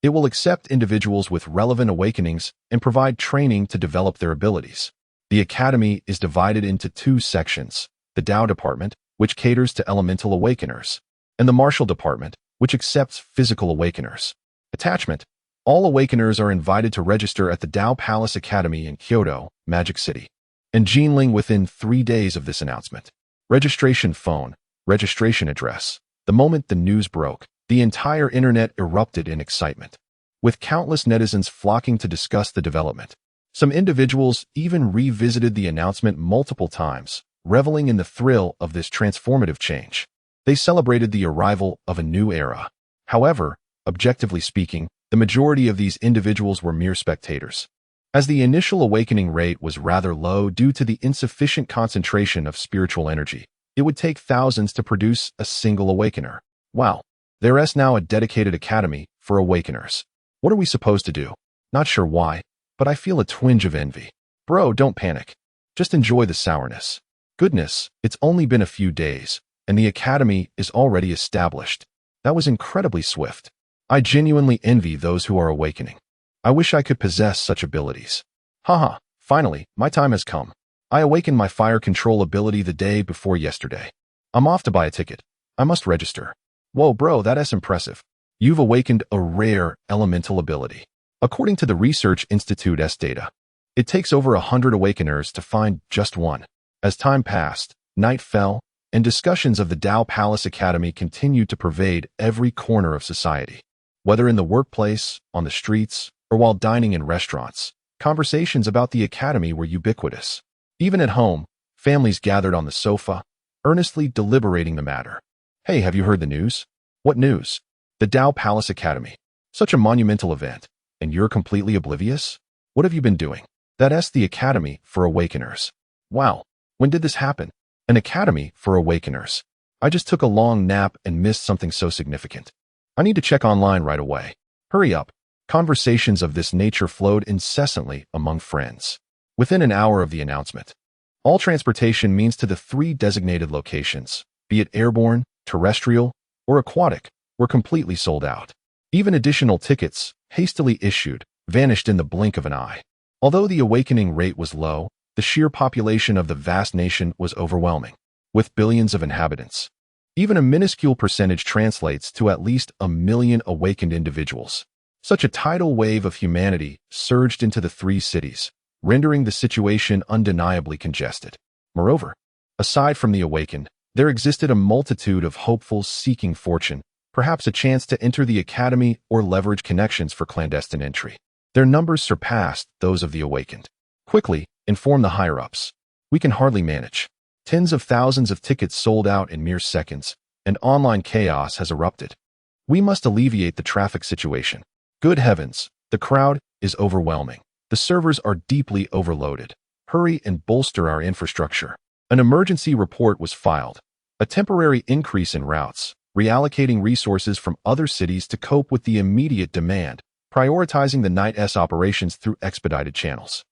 It will accept individuals with relevant awakenings and provide training to develop their abilities. The academy is divided into 2 sections: the Dao Department, which caters to elemental awakeners, and the Martial Department, which accepts physical awakeners. Attachment: all awakeners are invited to register at the Dao Palace Academy in Kyoto, Magic City, and Jinling within 3 days of this announcement. Registration phone, registration address. The moment the news broke, the entire internet erupted in excitement, with countless netizens flocking to discuss the development. Some individuals even revisited the announcement multiple times, reveling in the thrill of this transformative change. They celebrated the arrival of a new era. However, objectively speaking, the majority of these individuals were mere spectators, as the initial awakening rate was rather low due to the insufficient concentration of spiritual energy. It would take thousands to produce a single awakener. Wow, there is now a dedicated academy for awakeners. What are we supposed to do? Not sure why, but I feel a twinge of envy. Bro, don't panic. Just enjoy the sourness. Goodness, it's only been a few days, and the academy is already established. That was incredibly swift. I genuinely envy those who are awakening. I wish I could possess such abilities. Haha, finally, my time has come. I awakened my fire control ability the day before yesterday. I'm off to buy a ticket. I must register. Whoa, bro, that's impressive. You've awakened a rare elemental ability. According to the Research Institute's data, it takes over 100 awakeners to find just one. As time passed, night fell, and discussions of the Dao Palace Academy continued to pervade every corner of society. Whether in the workplace, on the streets, or while dining in restaurants, conversations about the academy were ubiquitous. Even at home, families gathered on the sofa, earnestly deliberating the matter. Hey, have you heard the news? What news? The Dao Palace Academy. Such a monumental event, and you're completely oblivious? What have you been doing? That's the Academy for Awakeners. Wow, when did this happen? An Academy for Awakeners. I just took a long nap and missed something so significant. I need to check online right away. Hurry up. Conversations of this nature flowed incessantly among friends. Within an hour of the announcement, all transportation means to the 3 designated locations, be it airborne, terrestrial, or aquatic, were completely sold out. Even additional tickets, hastily issued, vanished in the blink of an eye. Although the awakening rate was low, the sheer population of the vast nation was overwhelming, with billions of inhabitants. Even a minuscule percentage translates to at least 1 million awakened individuals. Such a tidal wave of humanity surged into the 3 cities, rendering the situation undeniably congested. Moreover, aside from the awakened, there existed a multitude of hopefuls seeking fortune, perhaps a chance to enter the academy or leverage connections for clandestine entry. Their numbers surpassed those of the awakened. Quickly, inform the higher-ups. We can hardly manage. Tens of thousands of tickets sold out in mere seconds, and online chaos has erupted. We must alleviate the traffic situation. Good heavens, the crowd is overwhelming. The servers are deeply overloaded. Hurry and bolster our infrastructure. An emergency report was filed. A temporary increase in routes, reallocating resources from other cities to cope with the immediate demand, prioritizing the night's operations through expedited channels.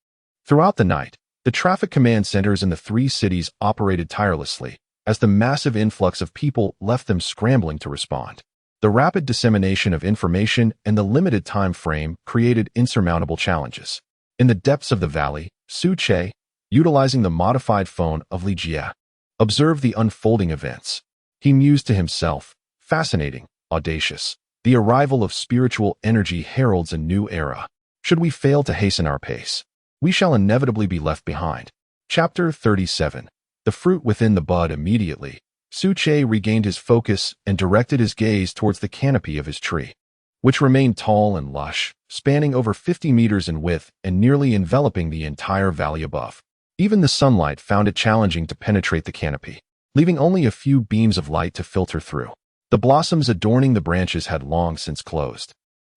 Throughout the night, the traffic command centers in the 3 cities operated tirelessly, as the massive influx of people left them scrambling to respond. The rapid dissemination of information and the limited time frame created insurmountable challenges. In the depths of the valley, Su Che, utilizing the modified phone of Li Jie, observed the unfolding events. He mused to himself, fascinating, audacious. The arrival of spiritual energy heralds a new era. Should we fail to hasten our pace, we shall inevitably be left behind. Chapter 37. The fruit within the bud. Immediately, Su Che regained his focus and directed his gaze towards the canopy of his tree, which remained tall and lush, spanning over 50 meters in width and nearly enveloping the entire valley above. Even the sunlight found it challenging to penetrate the canopy, leaving only a few beams of light to filter through. The blossoms adorning the branches had long since closed,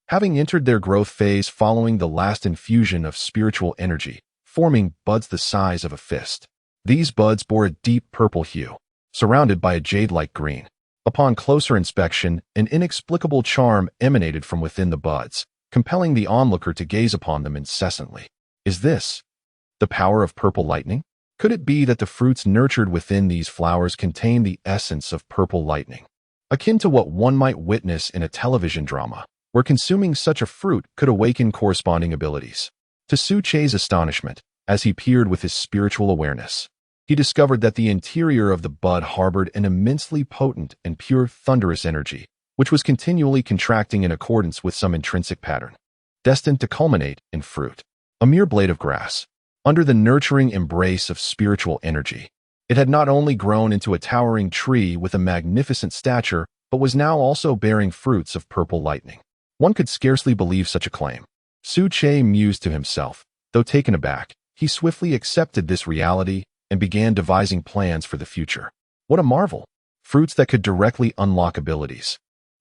having entered their growth phase following the last infusion of spiritual energy, forming buds the size of a fist. These buds bore a deep purple hue, surrounded by a jade-like green. Upon closer inspection, an inexplicable charm emanated from within the buds, compelling the onlooker to gaze upon them incessantly. Is this the power of purple lightning? Could it be that the fruits nurtured within these flowers contain the essence of purple lightning, akin to what one might witness in a television drama, where consuming such a fruit could awaken corresponding abilities? To Su Che's astonishment, as he peered with his spiritual awareness, he discovered that the interior of the bud harbored an immensely potent and pure thunderous energy, which was continually contracting in accordance with some intrinsic pattern, destined to culminate in fruit. A mere blade of grass, under the nurturing embrace of spiritual energy, it had not only grown into a towering tree with a magnificent stature, but was now also bearing fruits of purple lightning. One could scarcely believe such a claim. Su Che mused to himself. Though taken aback, he swiftly accepted this reality and began devising plans for the future. What a marvel! Fruits that could directly unlock abilities,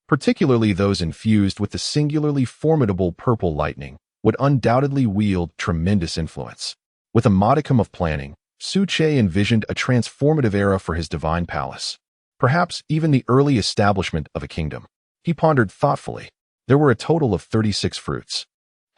particularly those infused with the singularly formidable purple lightning, would undoubtedly wield tremendous influence. With a modicum of planning, Su Che envisioned a transformative era for his divine palace, perhaps even the early establishment of a kingdom. He pondered thoughtfully. There were a total of 36 fruits,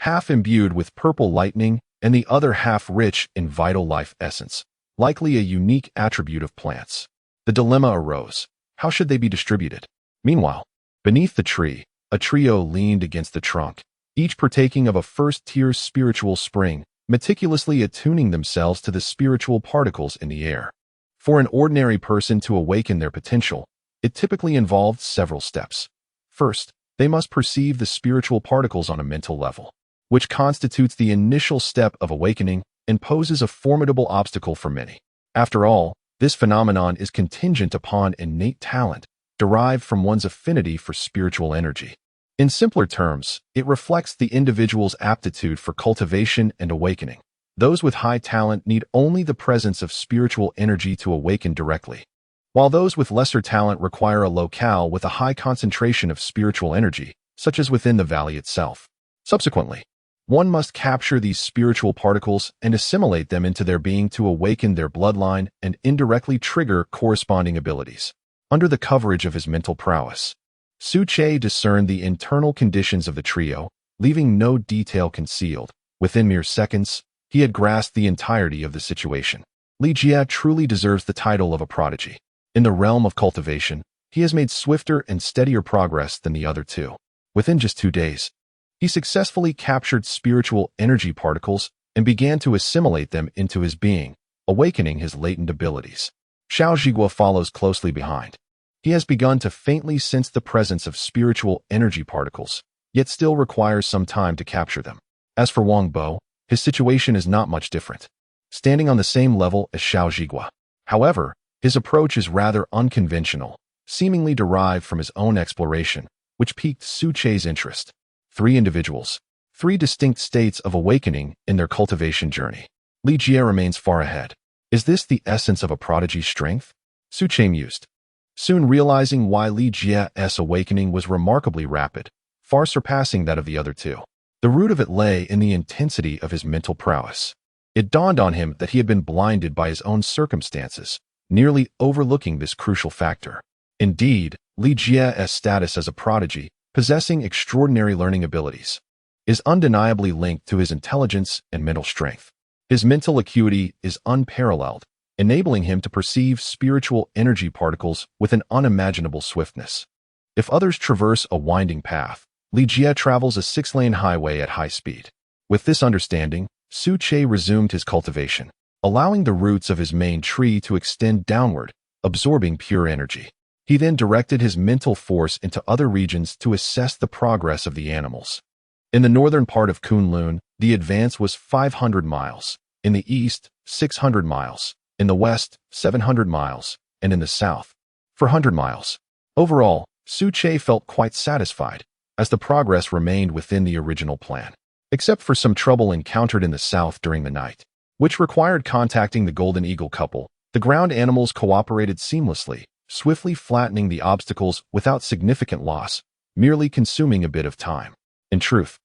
half imbued with purple lightning and the other half rich in vital life essence, likely a unique attribute of plants. The dilemma arose. How should they be distributed? Meanwhile, beneath the tree, a trio leaned against the trunk, each partaking of a first-tier spiritual spring, meticulously attuning themselves to the spiritual particles in the air. For an ordinary person to awaken their potential, it typically involved several steps. First, they must perceive the spiritual particles on a mental level, which constitutes the initial step of awakening and poses a formidable obstacle for many. After all, this phenomenon is contingent upon innate talent derived from one's affinity for spiritual energy. In simpler terms, it reflects the individual's aptitude for cultivation and awakening. Those with high talent need only the presence of spiritual energy to awaken directly, while those with lesser talent require a locale with a high concentration of spiritual energy, such as within the valley itself. Subsequently, one must capture these spiritual particles and assimilate them into their being to awaken their bloodline and indirectly trigger corresponding abilities. Under the coverage of his mental prowess, Su Che discerned the internal conditions of the trio, leaving no detail concealed. Within mere seconds, he had grasped the entirety of the situation. Li Jie truly deserves the title of a prodigy. In the realm of cultivation, he has made swifter and steadier progress than the other two. Within just 2 days, he successfully captured spiritual energy particles and began to assimilate them into his being, awakening his latent abilities. Xiao Zhigua follows closely behind. He has begun to faintly sense the presence of spiritual energy particles, yet still requires some time to capture them. As for Wang Bo, his situation is not much different, standing on the same level as Xiao Zhigua. However, his approach is rather unconventional, seemingly derived from his own exploration, which piqued Su Che's interest. 3 individuals, 3 distinct states of awakening in their cultivation journey. Li Jie remains far ahead. Is this the essence of a prodigy's strength? Su Che mused, soon realizing why Li Jie's awakening was remarkably rapid, far surpassing that of the other two. The root of it lay in the intensity of his mental prowess. It dawned on him that he had been blinded by his own circumstances, nearly overlooking this crucial factor. Indeed, Li Jie's status as a prodigy, possessing extraordinary learning abilities, is undeniably linked to his intelligence and mental strength. His mental acuity is unparalleled, enabling him to perceive spiritual energy particles with an unimaginable swiftness. If others traverse a winding path, Li Jie travels a 6-lane highway at high speed. With this understanding, Su Che resumed his cultivation, allowing the roots of his main tree to extend downward, absorbing pure energy. He then directed his mental force into other regions to assess the progress of the animals. In the northern part of Kunlun, the advance was 500 miles, in the east, 600 miles, in the west, 700 miles, and in the south, 400 miles. Overall, Su Che felt quite satisfied, as the progress remained within the original plan, except for some trouble encountered in the south during the night, which required contacting the Golden Eagle couple. The ground animals cooperated seamlessly, swiftly flattening the obstacles without significant loss, merely consuming a bit of time. In truth,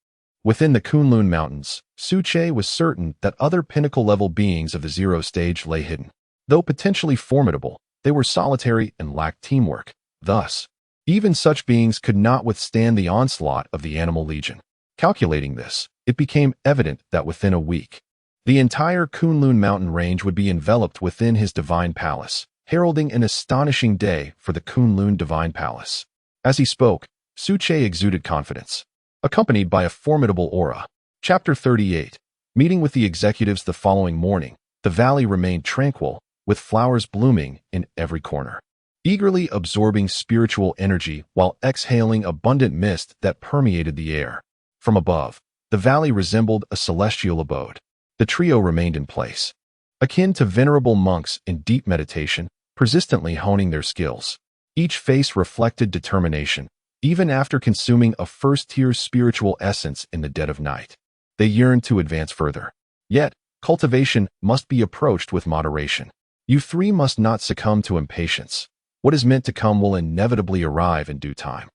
within the Kunlun Mountains, Su Che was certain that other pinnacle-level beings of the Zero Stage lay hidden. Though potentially formidable, they were solitary and lacked teamwork. Thus, even such beings could not withstand the onslaught of the Animal Legion. Calculating this, it became evident that within a week, the entire Kunlun mountain range would be enveloped within his divine palace, heralding an astonishing day for the Kunlun Divine Palace. As he spoke, Su Che exuded confidence, accompanied by a formidable aura. Chapter 38. Meeting with the executives the following morning, the valley remained tranquil, with flowers blooming in every corner, eagerly absorbing spiritual energy while exhaling abundant mist that permeated the air. From above, the valley resembled a celestial abode. The trio remained in place, akin to venerable monks in deep meditation, persistently honing their skills. Each face reflected determination, even after consuming a first-tier spiritual essence in the dead of night. They yearned to advance further. Yet, cultivation must be approached with moderation. You three must not succumb to impatience. What is meant to come will inevitably arrive in due time.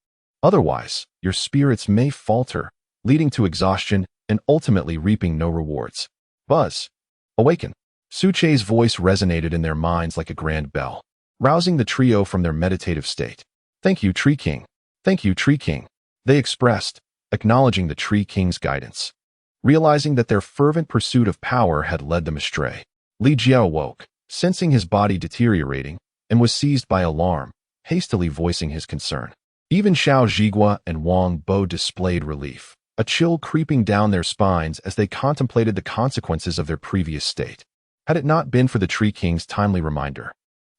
Otherwise, your spirits may falter, leading to exhaustion and ultimately reaping no rewards. Buzz. Awaken. Su Che's voice resonated in their minds like a grand bell, rousing the trio from their meditative state. Thank you, Tree King. Thank you, Tree King. They expressed, acknowledging the Tree King's guidance. Realizing that their fervent pursuit of power had led them astray, Li Jie awoke, sensing his body deteriorating, and was seized by alarm, hastily voicing his concern. Even Xiao Zhigua and Wang Bo displayed relief, a chill creeping down their spines as they contemplated the consequences of their previous state. Had it not been for the Tree King's timely reminder,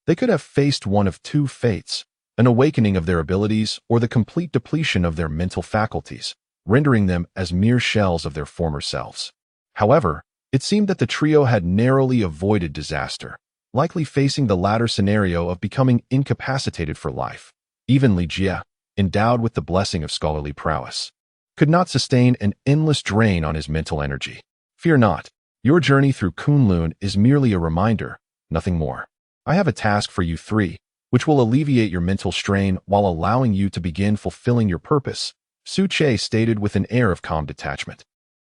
they could have faced one of two fates: an awakening of their abilities or the complete depletion of their mental faculties, rendering them as mere shells of their former selves. However, it seemed that the trio had narrowly avoided disaster, likely facing the latter scenario of becoming incapacitated for life. Even Li Jie, endowed with the blessing of scholarly prowess, could not sustain an endless drain on his mental energy. Fear not. Your journey through Kunlun is merely a reminder, nothing more. I have a task for you three, which will alleviate your mental strain while allowing you to begin fulfilling your purpose, Su Che stated with an air of calm detachment.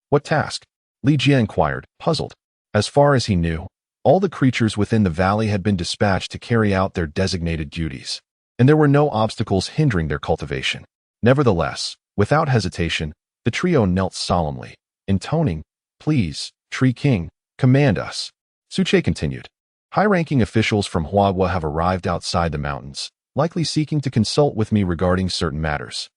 What task? Li Jie inquired, puzzled. As far as he knew, all the creatures within the valley had been dispatched to carry out their designated duties, and there were no obstacles hindering their cultivation. Nevertheless, without hesitation, the trio knelt solemnly, intoning, Please, Tree King, command us. Su Che continued. High-ranking officials from Huagua have arrived outside the mountains, likely seeking to consult with me regarding certain matters.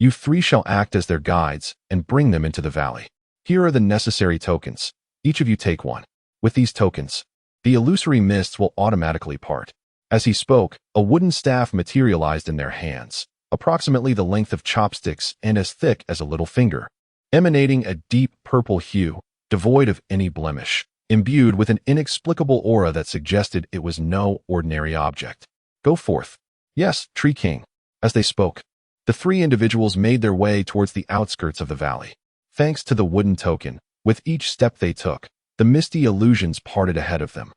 You three shall act as their guides and bring them into the valley. Here are the necessary tokens. Each of you take one. With these tokens, the illusory mists will automatically part. As he spoke, a wooden staff materialized in their hands, approximately the length of chopsticks and as thick as a little finger, emanating a deep purple hue, devoid of any blemish, imbued with an inexplicable aura that suggested it was no ordinary object. Go forth. Yes, Tree King. As they spoke, the three individuals made their way towards the outskirts of the valley. Thanks to the wooden token, with each step they took, the misty illusions parted ahead of them,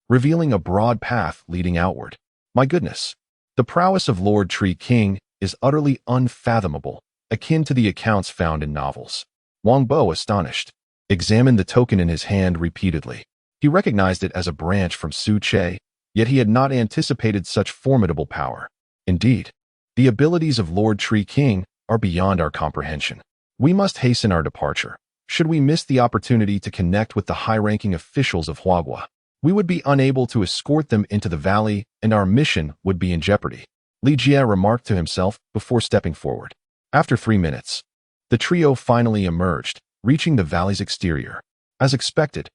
revealing a broad path leading outward. My goodness, the prowess of Lord Tree King is utterly unfathomable, akin to the accounts found in novels. Wang Bo, astonished, examined the token in his hand repeatedly. He recognized it as a branch from Su Che, yet he had not anticipated such formidable power. Indeed, the abilities of Lord Tree King are beyond our comprehension. We must hasten our departure. Should we miss the opportunity to connect with the high-ranking officials of Huagua, we would be unable to escort them into the valley, and our mission would be in jeopardy. Li Jie remarked to himself before stepping forward. After 3 minutes, the trio finally emerged, reaching the valley's exterior. As expected,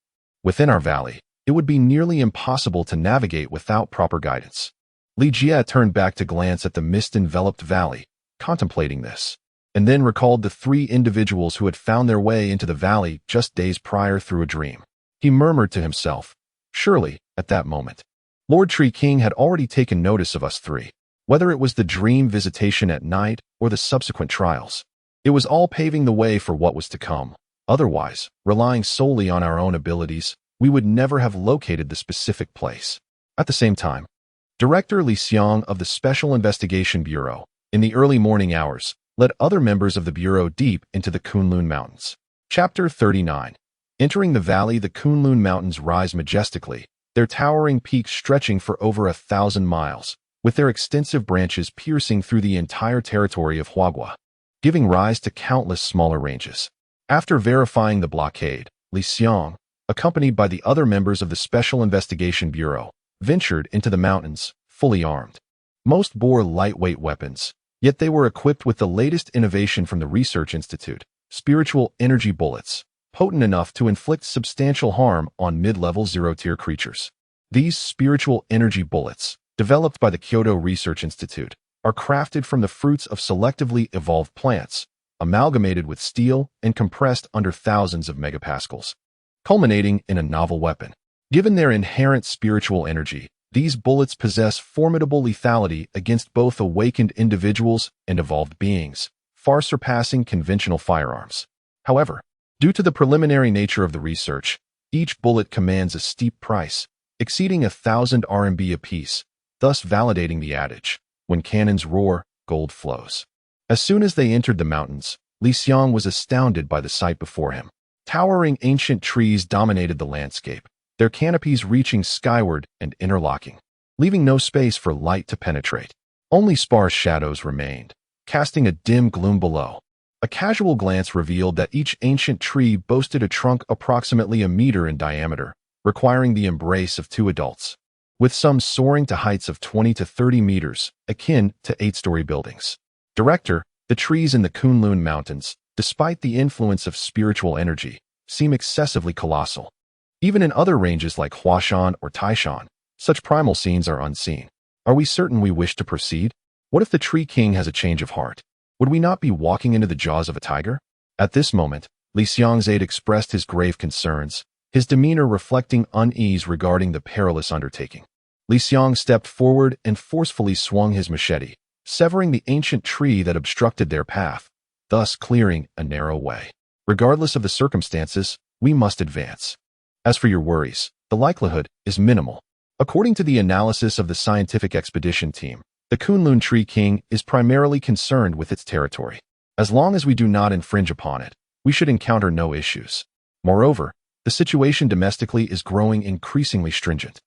within our valley, it would be nearly impossible to navigate without proper guidance. Li Jie turned back to glance at the mist-enveloped valley, contemplating this, and then recalled the 3 individuals who had found their way into the valley just days prior through a dream. He murmured to himself, surely, at that moment, Lord Tree King had already taken notice of us 3. Whether it was the dream visitation at night or the subsequent trials, it was all paving the way for what was to come. Otherwise, relying solely on our own abilities, we would never have located the specific place. At the same time, Director Li Xiang of the Special Investigation Bureau, in the early morning hours, led other members of the Bureau deep into the Kunlun Mountains. Chapter 39. Entering the valley, the Kunlun Mountains rise majestically, their towering peaks stretching for over 1,000 miles, with their extensive branches piercing through the entire territory of Huagua, giving rise to countless smaller ranges. After verifying the blockade, Li Xiang, accompanied by the other members of the Special Investigation Bureau, ventured into the mountains, fully armed. Most bore lightweight weapons, yet they were equipped with the latest innovation from the Research Institute, spiritual energy bullets, potent enough to inflict substantial harm on mid-level zero-tier creatures. These spiritual energy bullets, developed by the Kyoto Research Institute, are crafted from the fruits of selectively evolved plants, amalgamated with steel and compressed under thousands of megapascals, culminating in a novel weapon. Given their inherent spiritual energy, these bullets possess formidable lethality against both awakened individuals and evolved beings, far surpassing conventional firearms. However, due to the preliminary nature of the research, each bullet commands a steep price, exceeding 1,000 RMB apiece, thus validating the adage, when cannons roar, gold flows. As soon as they entered the mountains, Li Xiang was astounded by the sight before him. Towering ancient trees dominated the landscape, their canopies reaching skyward and interlocking, leaving no space for light to penetrate. Only sparse shadows remained, casting a dim gloom below. A casual glance revealed that each ancient tree boasted a trunk approximately a meter in diameter, requiring the embrace of 2 adults, with some soaring to heights of 20 to 30 meters, akin to 8-story buildings. Director, the trees in the Kunlun Mountains, despite the influence of spiritual energy, seem excessively colossal. Even in other ranges like Huashan or Taishan, such primal scenes are unseen. Are we certain we wish to proceed? What if the Tree King has a change of heart? Would we not be walking into the jaws of a tiger? At this moment, Li Xiang's aide expressed his grave concerns, his demeanor reflecting unease regarding the perilous undertaking. Li Xiang stepped forward and forcefully swung his machete, severing the ancient tree that obstructed their path, thus clearing a narrow way. Regardless of the circumstances, we must advance. As for your worries, the likelihood is minimal. According to the analysis of the scientific expedition team, the Kunlun Tree King is primarily concerned with its territory. As long as we do not infringe upon it, we should encounter no issues. Moreover, the situation domestically is growing increasingly stringent.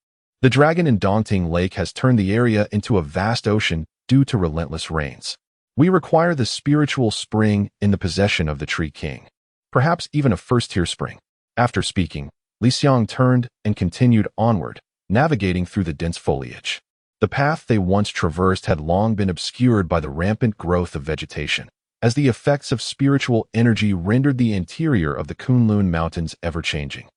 The dragon in Dongting Lake has turned the area into a vast ocean due to relentless rains. We require the spiritual spring in the possession of the Tree King, perhaps even a first-tier spring. After speaking, Li Xiang turned and continued onward, navigating through the dense foliage. The path they once traversed had long been obscured by the rampant growth of vegetation, as the effects of spiritual energy rendered the interior of the Kunlun Mountains ever-changing.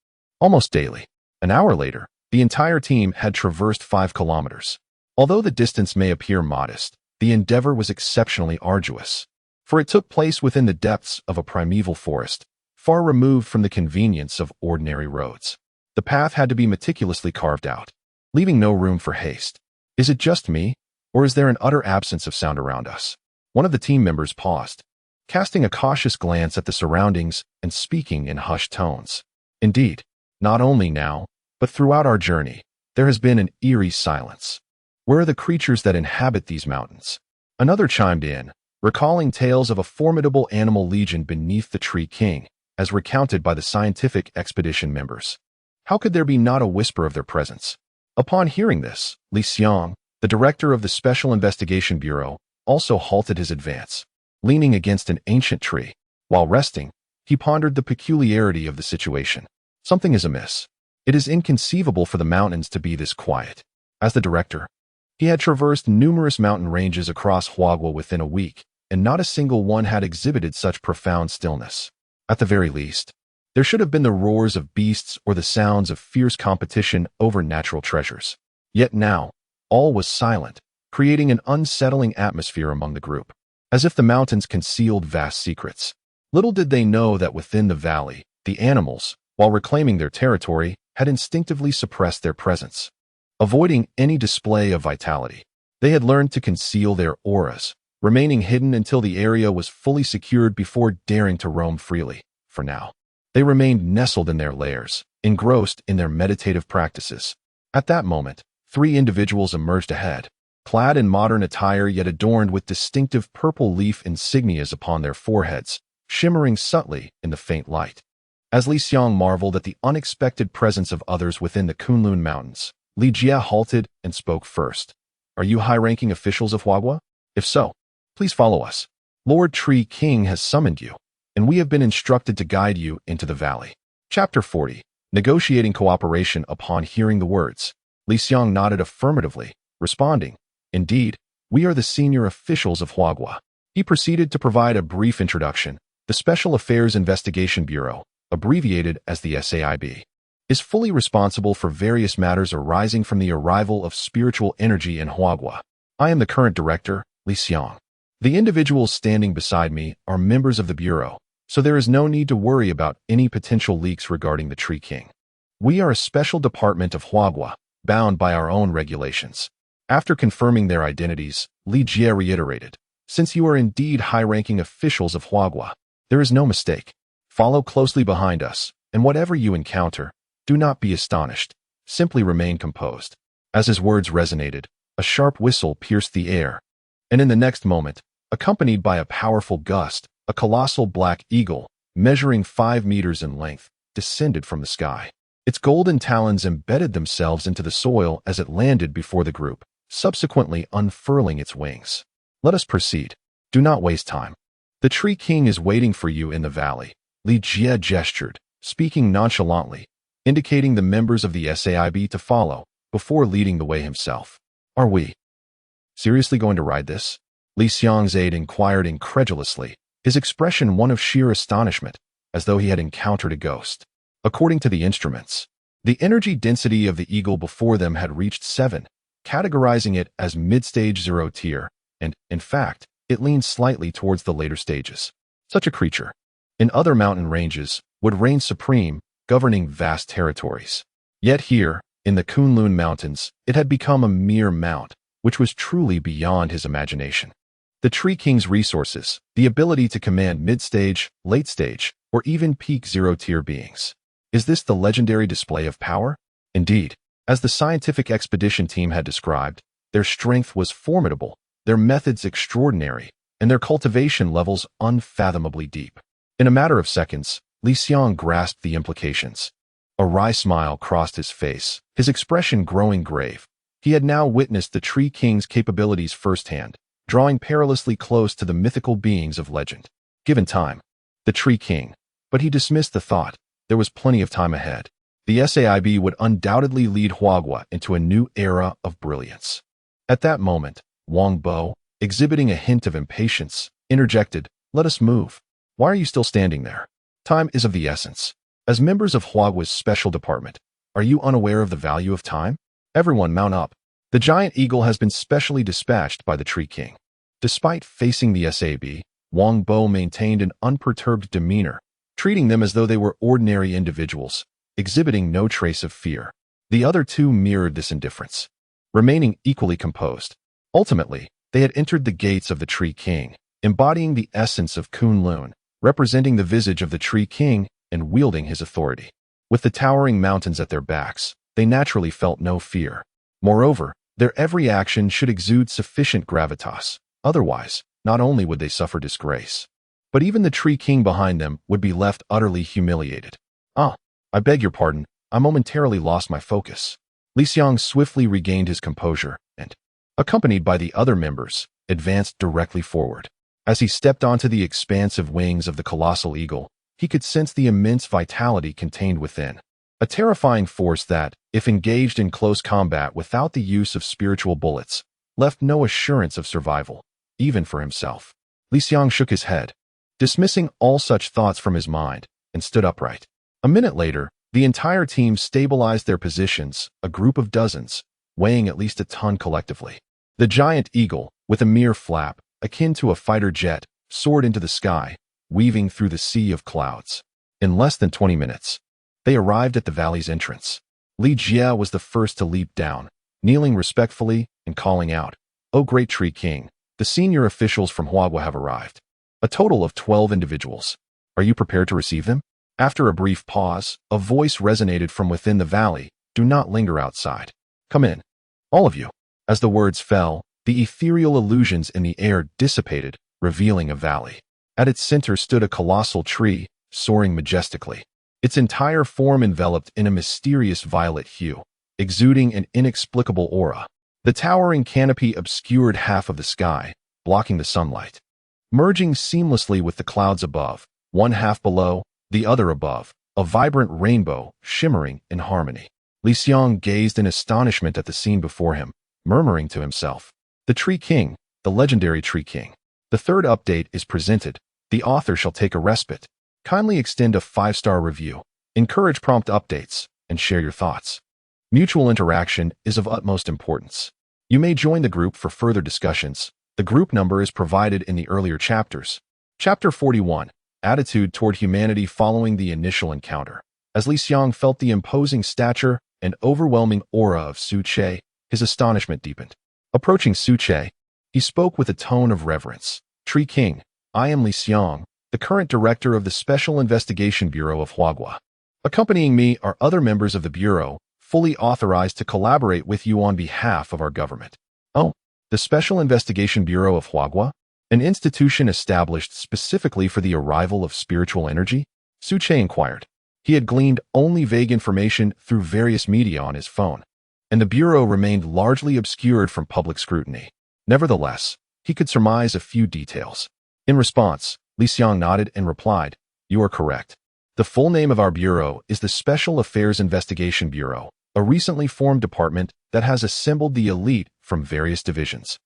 Almost daily, an hour later, the entire team had traversed 5 kilometers. Although the distance may appear modest, the endeavor was exceptionally arduous, for it took place within the depths of a primeval forest, far removed from the convenience of ordinary roads. The path had to be meticulously carved out, leaving no room for haste. Is it just me, or is there an utter absence of sound around us? One of the team members paused, casting a cautious glance at the surroundings and speaking in hushed tones. Indeed, not only now, but throughout our journey, there has been an eerie silence. Where are the creatures that inhabit these mountains? Another chimed in, recalling tales of a formidable animal legion beneath the Tree King, as recounted by the scientific expedition members. How could there be not a whisper of their presence? Upon hearing this, Li Xiang, the director of the Special Investigation Bureau, also halted his advance, leaning against an ancient tree. While resting, he pondered the peculiarity of the situation. Something is amiss. It is inconceivable for the mountains to be this quiet. As the director, He had traversed numerous mountain ranges across Huagua within a week, and not a single one had exhibited such profound stillness. At the very least, there should have been the roars of beasts or the sounds of fierce competition over natural treasures. Yet now, all was silent, creating an unsettling atmosphere among the group, as if the mountains concealed vast secrets. Little did they know that within the valley, the animals, while reclaiming their territory, had instinctively suppressed their presence. Avoiding any display of vitality, they had learned to conceal their auras, remaining hidden until the area was fully secured before daring to roam freely. For now, they remained nestled in their lairs, engrossed in their meditative practices. At that moment, 3 individuals emerged ahead, clad in modern attire yet adorned with distinctive purple leaf insignias upon their foreheads, shimmering subtly in the faint light. As Li Xiang marveled at the unexpected presence of others within the Kunlun Mountains, Li Jie halted and spoke first. "Are you high-ranking officials of Huagua? If so, please follow us. Lord Tree King has summoned you, and we have been instructed to guide you into the valley." Chapter 40. Negotiating cooperation. Upon hearing the words, Li Xiang nodded affirmatively, responding, "Indeed, we are the senior officials of Huagua." He proceeded to provide a brief introduction. The Special Affairs Investigation Bureau, abbreviated as the SAIB, is fully responsible for various matters arising from the arrival of spiritual energy in Huagua. I am the current director, Li Xiang. The individuals standing beside me are members of the Bureau, so there is no need to worry about any potential leaks regarding the Tree King. We are a special department of Huagua, bound by our own regulations. After confirming their identities, Li Jie reiterated, "Since you are indeed high-ranking officials of Huagua, there is no mistake. Follow closely behind us, and whatever you encounter, do not be astonished. Simply remain composed." As his words resonated, a sharp whistle pierced the air, and in the next moment, accompanied by a powerful gust, a colossal black eagle, measuring 5 meters in length, descended from the sky. Its golden talons embedded themselves into the soil as it landed before the group, subsequently unfurling its wings. "Let us proceed. Do not waste time. The Tree King is waiting for you in the valley." Li Jie gestured, speaking nonchalantly, indicating the members of the SAIB to follow, before leading the way himself. "Are we seriously going to ride this?" Li Xiang's aide inquired incredulously, his expression one of sheer astonishment, as though he had encountered a ghost. According to the instruments, the energy density of the eagle before them had reached 7, categorizing it as mid-stage 0 tier, and, in fact, it leaned slightly towards the later stages. Such a creature, in other mountain ranges, would reign supreme, governing vast territories. Yet here, in the Kunlun Mountains, it had become a mere mount, which was truly beyond his imagination. The Tree King's resources, the ability to command mid-stage, late-stage, or even peak 0-tier beings. Is this the legendary display of power? Indeed, as the scientific expedition team had described, their strength was formidable, their methods extraordinary, and their cultivation levels unfathomably deep. In a matter of seconds, Li Xiang grasped the implications. A wry smile crossed his face, his expression growing grave. He had now witnessed the Tree King's capabilities firsthand, drawing perilously close to the mythical beings of legend. Given time, the Tree King, but he dismissed the thought. There was plenty of time ahead. The SAIB would undoubtedly lead Huagua into a new era of brilliance. At that moment, Wang Bo, exhibiting a hint of impatience, interjected, "Let us move. Why are you still standing there? Time is of the essence. As members of Huagua's special department, are you unaware of the value of time? Everyone mount up. The giant eagle has been specially dispatched by the Tree King." Despite facing the SAB, Wang Bo maintained an unperturbed demeanor, treating them as though they were ordinary individuals, exhibiting no trace of fear. The other two mirrored this indifference, remaining equally composed. Ultimately, they had entered the gates of the Tree King, embodying the essence of Kunlun, representing the visage of the Tree King and wielding his authority. With the towering mountains at their backs, they naturally felt no fear. Moreover, their every action should exude sufficient gravitas. Otherwise, not only would they suffer disgrace, but even the Tree King behind them would be left utterly humiliated. I beg your pardon, I momentarily lost my focus." Li Xiang swiftly regained his composure and, accompanied by the other members, advanced directly forward. As he stepped onto the expansive wings of the colossal eagle, he could sense the immense vitality contained within. a terrifying force that, if engaged in close combat without the use of spiritual bullets, left no assurance of survival, even for himself. Li Xiang shook his head, dismissing all such thoughts from his mind, and stood upright. A minute later, the entire team stabilized their positions, a group of dozens, weighing at least a ton collectively. The giant eagle, with a mere flap, akin to a fighter jet, soared into the sky, weaving through the sea of clouds. In less than 20 minutes, they arrived at the valley's entrance. Li Jie was the first to leap down, kneeling respectfully and calling out, "O great tree king, the senior officials from Huagua have arrived. A total of 12 individuals. Are you prepared to receive them?" After a brief pause, a voice resonated from within the valley, "Do not linger outside. Come in. All of you." As the words fell, the ethereal illusions in the air dissipated, revealing a valley. At its center stood a colossal tree, soaring majestically, its entire form enveloped in a mysterious violet hue, exuding an inexplicable aura. The towering canopy obscured half of the sky, blocking the sunlight. Merging seamlessly with the clouds above, one half below, the other above, a vibrant rainbow shimmering in harmony. Li Xiang gazed in astonishment at the scene before him, murmuring to himself, "The Tree King, the legendary Tree King. The third update is presented. The author shall take a respite. Kindly extend a 5-star review, encourage prompt updates, and share your thoughts. Mutual interaction is of utmost importance. You may join the group for further discussions. The group number is provided in the earlier chapters." Chapter 41, Attitude toward Humanity following the initial encounter. As Li Xiang felt the imposing stature and overwhelming aura of Su Che, his astonishment deepened. Approaching Su Che, he spoke with a tone of reverence. "Tree King, I am Li Xiang, the current director of the Special Investigation Bureau of Huagua. Accompanying me are other members of the Bureau, fully authorized to collaborate with you on behalf of our government." "Oh, the Special Investigation Bureau of Huagua? An institution established specifically for the arrival of spiritual energy?" Su Che inquired. He had gleaned only vague information through various media on his phone, and the Bureau remained largely obscured from public scrutiny. Nevertheless, he could surmise a few details. In response, Li Xiang nodded and replied, "You are correct. The full name of our bureau is the Special Affairs Investigation Bureau, a recently formed department that has assembled the elite from various divisions,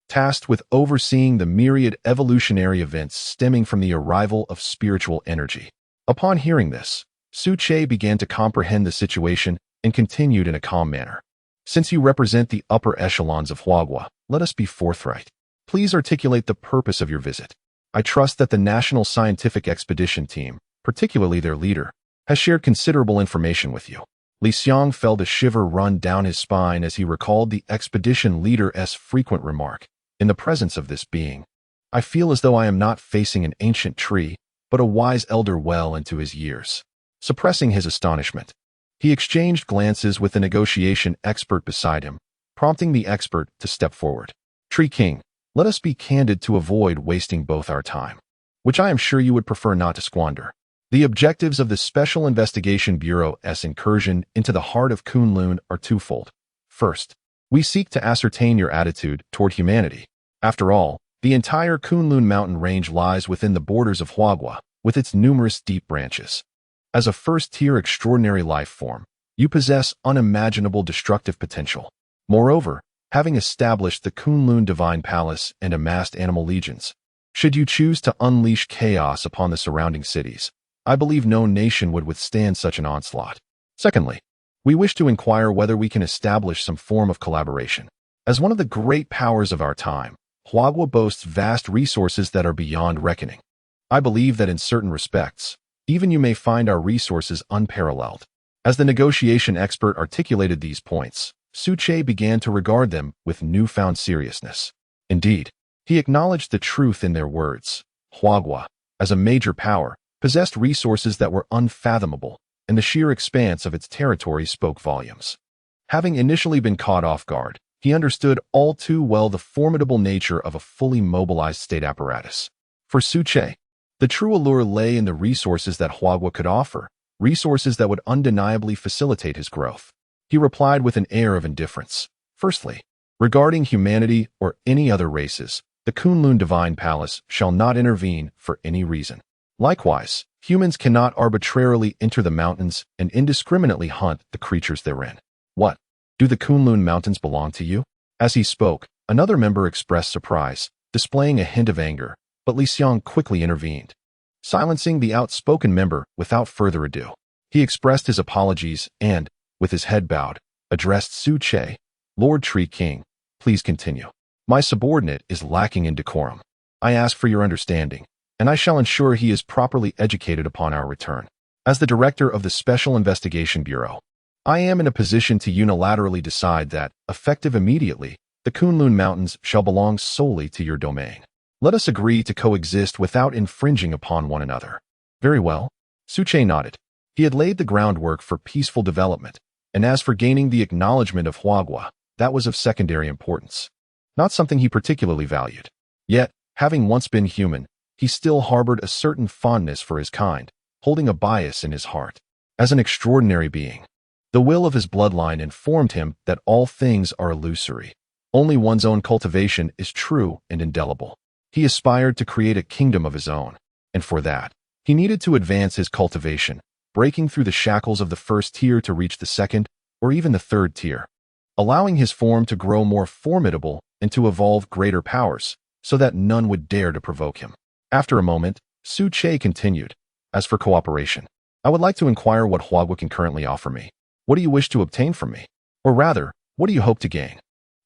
tasked with overseeing the myriad evolutionary events stemming from the arrival of spiritual energy." Upon hearing this, Su Che began to comprehend the situation and continued in a calm manner. "Since you represent the upper echelons of Huagua, let us be forthright. Please articulate the purpose of your visit. I trust that the National Scientific Expedition Team, particularly their leader, has shared considerable information with you." Li Xiang felt a shiver run down his spine as he recalled the expedition leader's frequent remark, "In the presence of this being, I feel as though I am not facing an ancient tree, but a wise elder well into his years." Suppressing his astonishment, he exchanged glances with the negotiation expert beside him, prompting the expert to step forward. "Tree King, let us be candid to avoid wasting both our time, which I am sure you would prefer not to squander. The objectives of the Special Investigation Bureau's incursion into the heart of Kunlun are twofold. First, we seek to ascertain your attitude toward humanity. After all, the entire Kunlun mountain range lies within the borders of Huagua, with its numerous deep branches. As a first-tier extraordinary life form, you possess unimaginable destructive potential. Moreover, having established the Kunlun Divine Palace and amassed animal legions, should you choose to unleash chaos upon the surrounding cities, I believe no nation would withstand such an onslaught. Secondly, we wish to inquire whether we can establish some form of collaboration. As one of the great powers of our time, Huagua boasts vast resources that are beyond reckoning. I believe that in certain respects, even you may find our resources unparalleled." As the negotiation expert articulated these points, Su Che began to regard them with newfound seriousness. Indeed, he acknowledged the truth in their words. Huagua, as a major power, possessed resources that were unfathomable, and the sheer expanse of its territory spoke volumes. Having initially been caught off guard, he understood all too well the formidable nature of a fully mobilized state apparatus. For Su Che, the true allure lay in the resources that Huagua could offer, resources that would undeniably facilitate his growth. He replied with an air of indifference. "Firstly, regarding humanity or any other races, the Kunlun Divine Palace shall not intervene for any reason. Likewise, Humans cannot arbitrarily enter the mountains and indiscriminately hunt the creatures therein. What? Do the Kunlun Mountains belong to you? As he spoke, another member expressed surprise, displaying a hint of anger, but Li Xiang quickly intervened, silencing the outspoken member without further ado. He expressed his apologies and, with his head bowed, addressed Su Che. Lord Tree King, please continue. My subordinate is lacking in decorum. I ask for your understanding, and I shall ensure he is properly educated upon our return. As the director of the Special Investigation Bureau, I am in a position to unilaterally decide that, effective immediately, the Kunlun Mountains shall belong solely to your domain. Let us agree to coexist without infringing upon one another. Very well. Su Che nodded. He had laid the groundwork for peaceful development, and as for gaining the acknowledgement of Huagua, that was of secondary importance, not something he particularly valued. Yet, having once been human, he still harbored a certain fondness for his kind, holding a bias in his heart. As an extraordinary being, the will of his bloodline informed him that all things are illusory. Only one's own cultivation is true and indelible. He aspired to create a kingdom of his own, and for that, he needed to advance his cultivation, breaking through the shackles of the first tier to reach the second or even the third tier, allowing his form to grow more formidable and to evolve greater powers, so that none would dare to provoke him. After a moment, Su Che continued, as for cooperation, I would like to inquire what Huagua can currently offer me. What do you wish to obtain from me? Or rather, what do you hope to gain?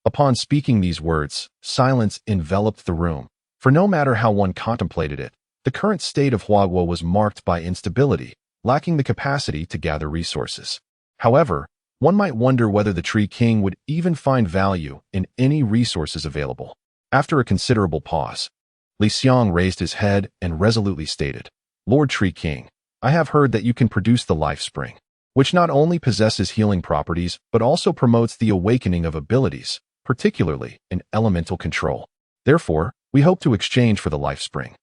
Upon speaking these words, silence enveloped the room, for no matter how one contemplated it, the current state of Huagua was marked by instability, lacking the capacity to gather resources. However, one might wonder whether the Tree King would even find value in any resources available. After a considerable pause, Li Xiang raised his head and resolutely stated, Lord Tree King, I have heard that you can produce the life spring, which not only possesses healing properties but also promotes the awakening of abilities, particularly in elemental control. Therefore, we hope to exchange for the life spring,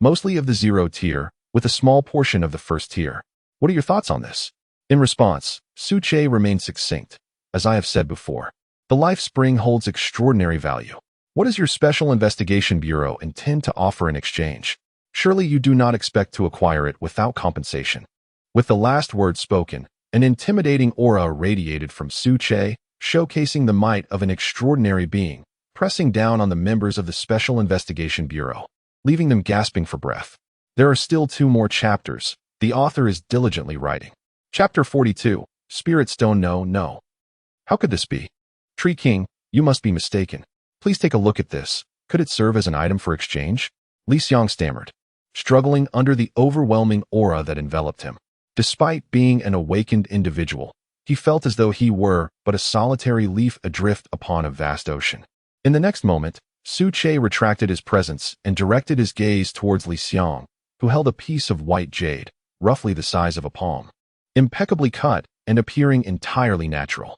mostly of the 0 tier, with a small portion of the first tier. What are your thoughts on this? In response, Su Che remained succinct. As I have said before, the life spring holds extraordinary value. What does your Special Investigation Bureau intend to offer in exchange? Surely you do not expect to acquire it without compensation. With the last word spoken, an intimidating aura radiated from Su Che, showcasing the might of an extraordinary being, pressing down on the members of the Special Investigation Bureau, leaving them gasping for breath. There are still 2 more chapters. The author is diligently writing. Chapter 42, Spirit Stone. No. How could this be? Tree King, you must be mistaken. Please take a look at this. Could it serve as an item for exchange? Li Xiang stammered, struggling under the overwhelming aura that enveloped him. Despite being an awakened individual, he felt as though he were but a solitary leaf adrift upon a vast ocean. In the next moment, Su Che retracted his presence and directed his gaze towards Li Xiang, who held a piece of white jade, roughly the size of a palm, impeccably cut and appearing entirely natural.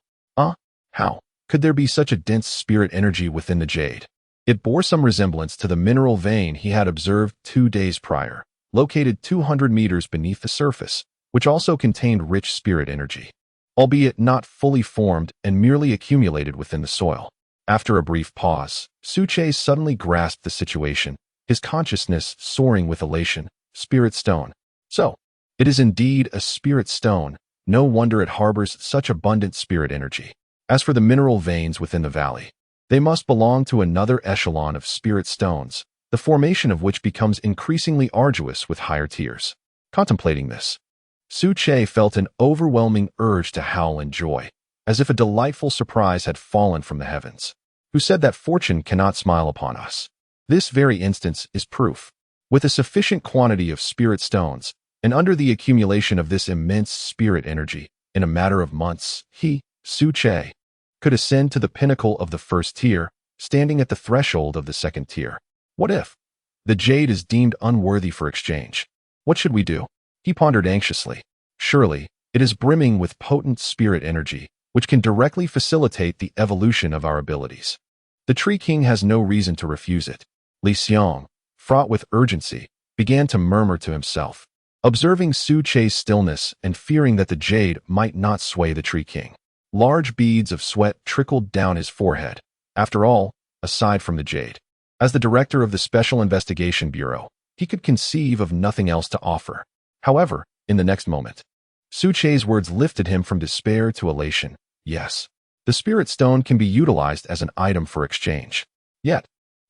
How could there be such a dense spirit energy within the jade? It bore some resemblance to the mineral vein he had observed 2 days prior, located 200 meters beneath the surface, which also contained rich spirit energy, albeit not fully formed and merely accumulated within the soil. After a brief pause, Su Che suddenly grasped the situation, his consciousness soaring with elation. Spirit stone. So, it is indeed a spirit stone. No wonder it harbors such abundant spirit energy. As for the mineral veins within the valley, they must belong to another echelon of spirit stones, the formation of which becomes increasingly arduous with higher tiers. Contemplating this, Su Che felt an overwhelming urge to howl in joy, as if a delightful surprise had fallen from the heavens. Who said that fortune cannot smile upon us? This very instance is proof. With a sufficient quantity of spirit stones, and under the accumulation of this immense spirit energy, in a matter of months, he, Su Che, could ascend to the pinnacle of the first tier, standing at the threshold of the second tier. What if the jade is deemed unworthy for exchange? What should we do? He pondered anxiously. Surely, it is brimming with potent spirit energy, which can directly facilitate the evolution of our abilities. The Tree King has no reason to refuse it. Li Xiang, fraught with urgency, began to murmur to himself, observing Su Che's stillness and fearing that the jade might not sway the Tree King. Large beads of sweat trickled down his forehead. After all, aside from the jade, as the director of the Special Investigation Bureau, he could conceive of nothing else to offer. However, in the next moment, Su Che's words lifted him from despair to elation. Yes, the spirit stone can be utilized as an item for exchange. Yet,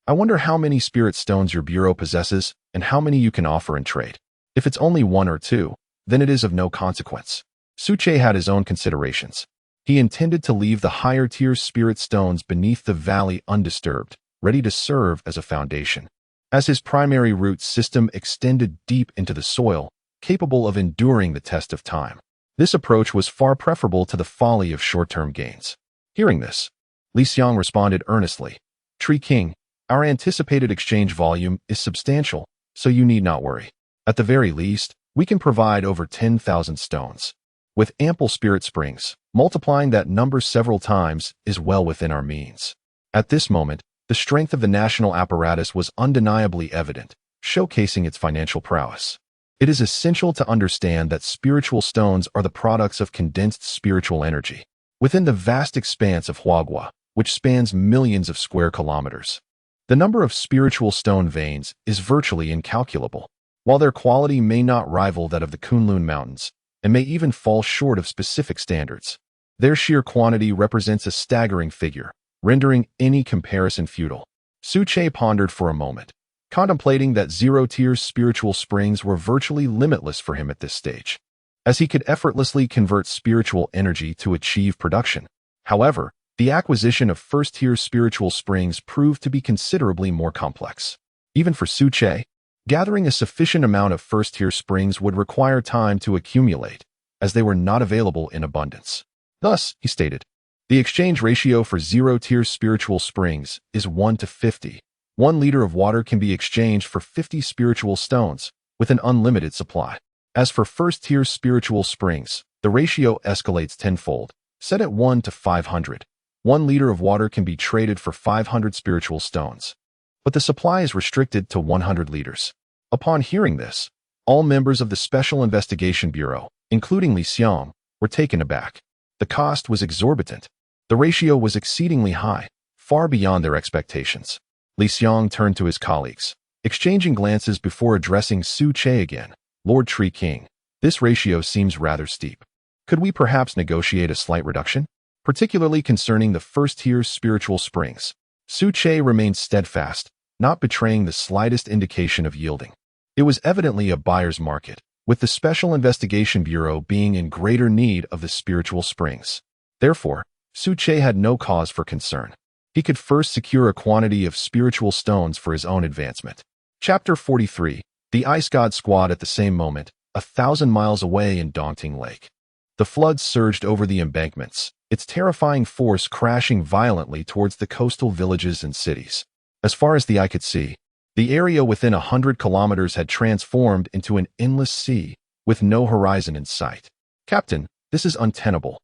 I wonder how many spirit stones your bureau possesses and how many you can offer in trade. If it's only one or two, then it is of no consequence. Su Che had his own considerations. He intended to leave the higher-tier spirit stones beneath the valley undisturbed, ready to serve as a foundation. As his primary root system extended deep into the soil, capable of enduring the test of time. This approach was far preferable to the folly of short-term gains. Hearing this, Li Xiang responded earnestly, Tree King, our anticipated exchange volume is substantial, so you need not worry. At the very least, we can provide over 10,000 stones. With ample spirit springs, multiplying that number several times is well within our means. At this moment, the strength of the national apparatus was undeniably evident, showcasing its financial prowess. It is essential to understand that spiritual stones are the products of condensed spiritual energy. Within the vast expanse of Huagua, which spans millions of square kilometers, the number of spiritual stone veins is virtually incalculable. While their quality may not rival that of the Kunlun Mountains, and may even fall short of specific standards, their sheer quantity represents a staggering figure, rendering any comparison futile. Su Che pondered for a moment, contemplating that zero-tier spiritual springs were virtually limitless for him at this stage, as he could effortlessly convert spiritual energy to achieve production. However, the acquisition of first-tier spiritual springs proved to be considerably more complex. Even for Su Che, gathering a sufficient amount of first-tier springs would require time to accumulate, as they were not available in abundance. Thus, he stated, the exchange ratio for zero-tier spiritual springs is 1 to 50. 1 liter of water can be exchanged for 50 spiritual stones, with an unlimited supply. As for first-tier spiritual springs, the ratio escalates tenfold, set at 1 to 500. 1 liter of water can be traded for 500 spiritual stones, but the supply is restricted to 100 liters. Upon hearing this, all members of the Special Investigation Bureau, including Li Xiang, were taken aback. The cost was exorbitant. The ratio was exceedingly high, far beyond their expectations. Li Xiang turned to his colleagues, exchanging glances before addressing Su Che again. Lord Tree King, this ratio seems rather steep. Could we perhaps negotiate a slight reduction? Particularly concerning the first-tier spiritual springs. Su Che remained steadfast, not betraying the slightest indication of yielding. It was evidently a buyer's market, with the Special Investigation Bureau being in greater need of the spiritual springs. Therefore, Su Che had no cause for concern. He could first secure a quantity of spiritual stones for his own advancement. Chapter 43. The Ice God Squad. At the same moment, 1,000 miles away in Daunting Lake, the floods surged over the embankments, its terrifying force crashing violently towards the coastal villages and cities. As far as the eye could see, the area within 100 kilometers had transformed into an endless sea, with no horizon in sight. Captain, this is untenable.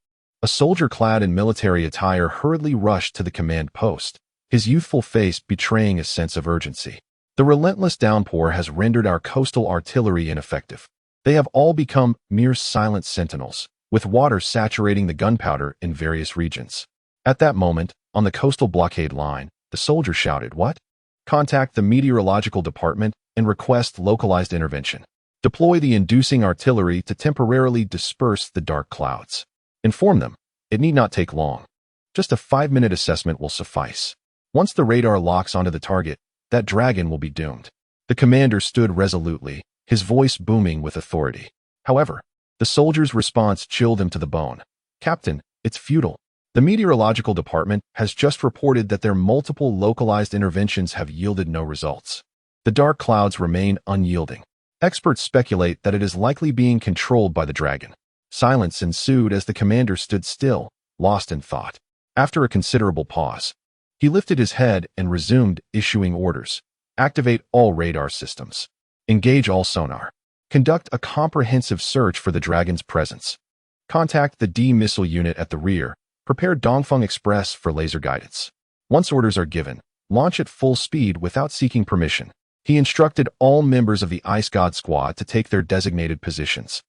A soldier clad in military attire hurriedly rushed to the command post, his youthful face betraying a sense of urgency. The relentless downpour has rendered our coastal artillery ineffective. They have all become mere silent sentinels, with water saturating the gunpowder in various regions. At that moment, on the coastal blockade line, the soldier shouted, "What? Contact the meteorological department and request localized intervention. Deploy the inducing artillery to temporarily disperse the dark clouds. Inform them. It need not take long. Just a 5-minute assessment will suffice. Once the radar locks onto the target, that dragon will be doomed." The commander stood resolutely, his voice booming with authority. However, the soldier's response chilled him to the bone. "Captain, it's futile. The meteorological department has just reported that their multiple localized interventions have yielded no results. The dark clouds remain unyielding. Experts speculate that it is likely being controlled by the dragon." Silence ensued as the commander stood still, lost in thought. After a considerable pause, he lifted his head and resumed issuing orders. Activate all radar systems. Engage all sonar. Conduct a comprehensive search for the dragon's presence. Contact the D missile unit at the rear. Prepare Dongfeng Express for laser guidance. Once orders are given, launch at full speed without seeking permission. He instructed all members of the Ice God Squad to take their designated positions,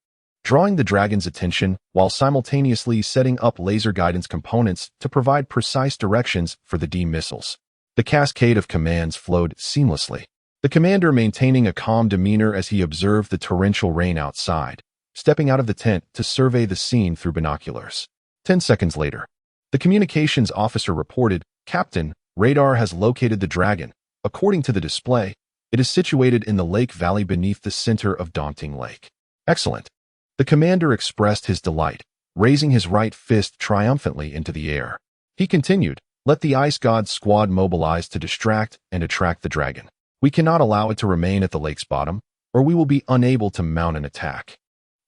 drawing the dragon's attention while simultaneously setting up laser guidance components to provide precise directions for the D missiles. The cascade of commands flowed seamlessly. the commander maintaining a calm demeanor as he observed the torrential rain outside, stepping out of the tent to survey the scene through binoculars. 10 seconds later, the communications officer reported, "Captain, radar has located the dragon. According to the display, it is situated in the lake valley beneath the center of Daunting Lake." Excellent. The commander expressed his delight, raising his right fist triumphantly into the air. He continued, "Let the Ice God squad mobilize to distract and attract the dragon. We cannot allow it to remain at the lake's bottom, or we will be unable to mount an attack."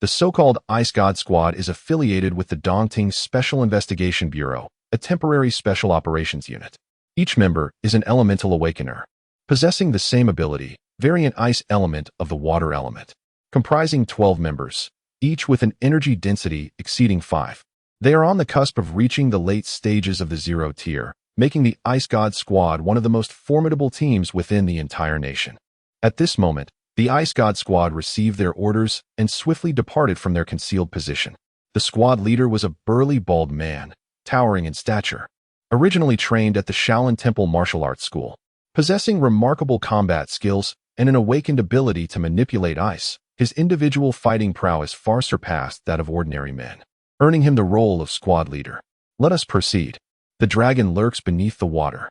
The so-called Ice God Squad is affiliated with the Daunting Special Investigation Bureau, a temporary special operations unit. Each member is an elemental awakener, possessing the same ability, variant ice element of the water element. Comprising 12 members, each with an energy density exceeding 5. They are on the cusp of reaching the late stages of the Zero tier, making the Ice God Squad one of the most formidable teams within the entire nation. At this moment, the Ice God Squad received their orders and swiftly departed from their concealed position. The squad leader was a burly bald man, towering in stature, originally trained at the Shaolin Temple Martial Arts School. Possessing remarkable combat skills and an awakened ability to manipulate ice, his individual fighting prowess far surpassed that of ordinary men, earning him the role of squad leader. Let us proceed. The dragon lurks beneath the water.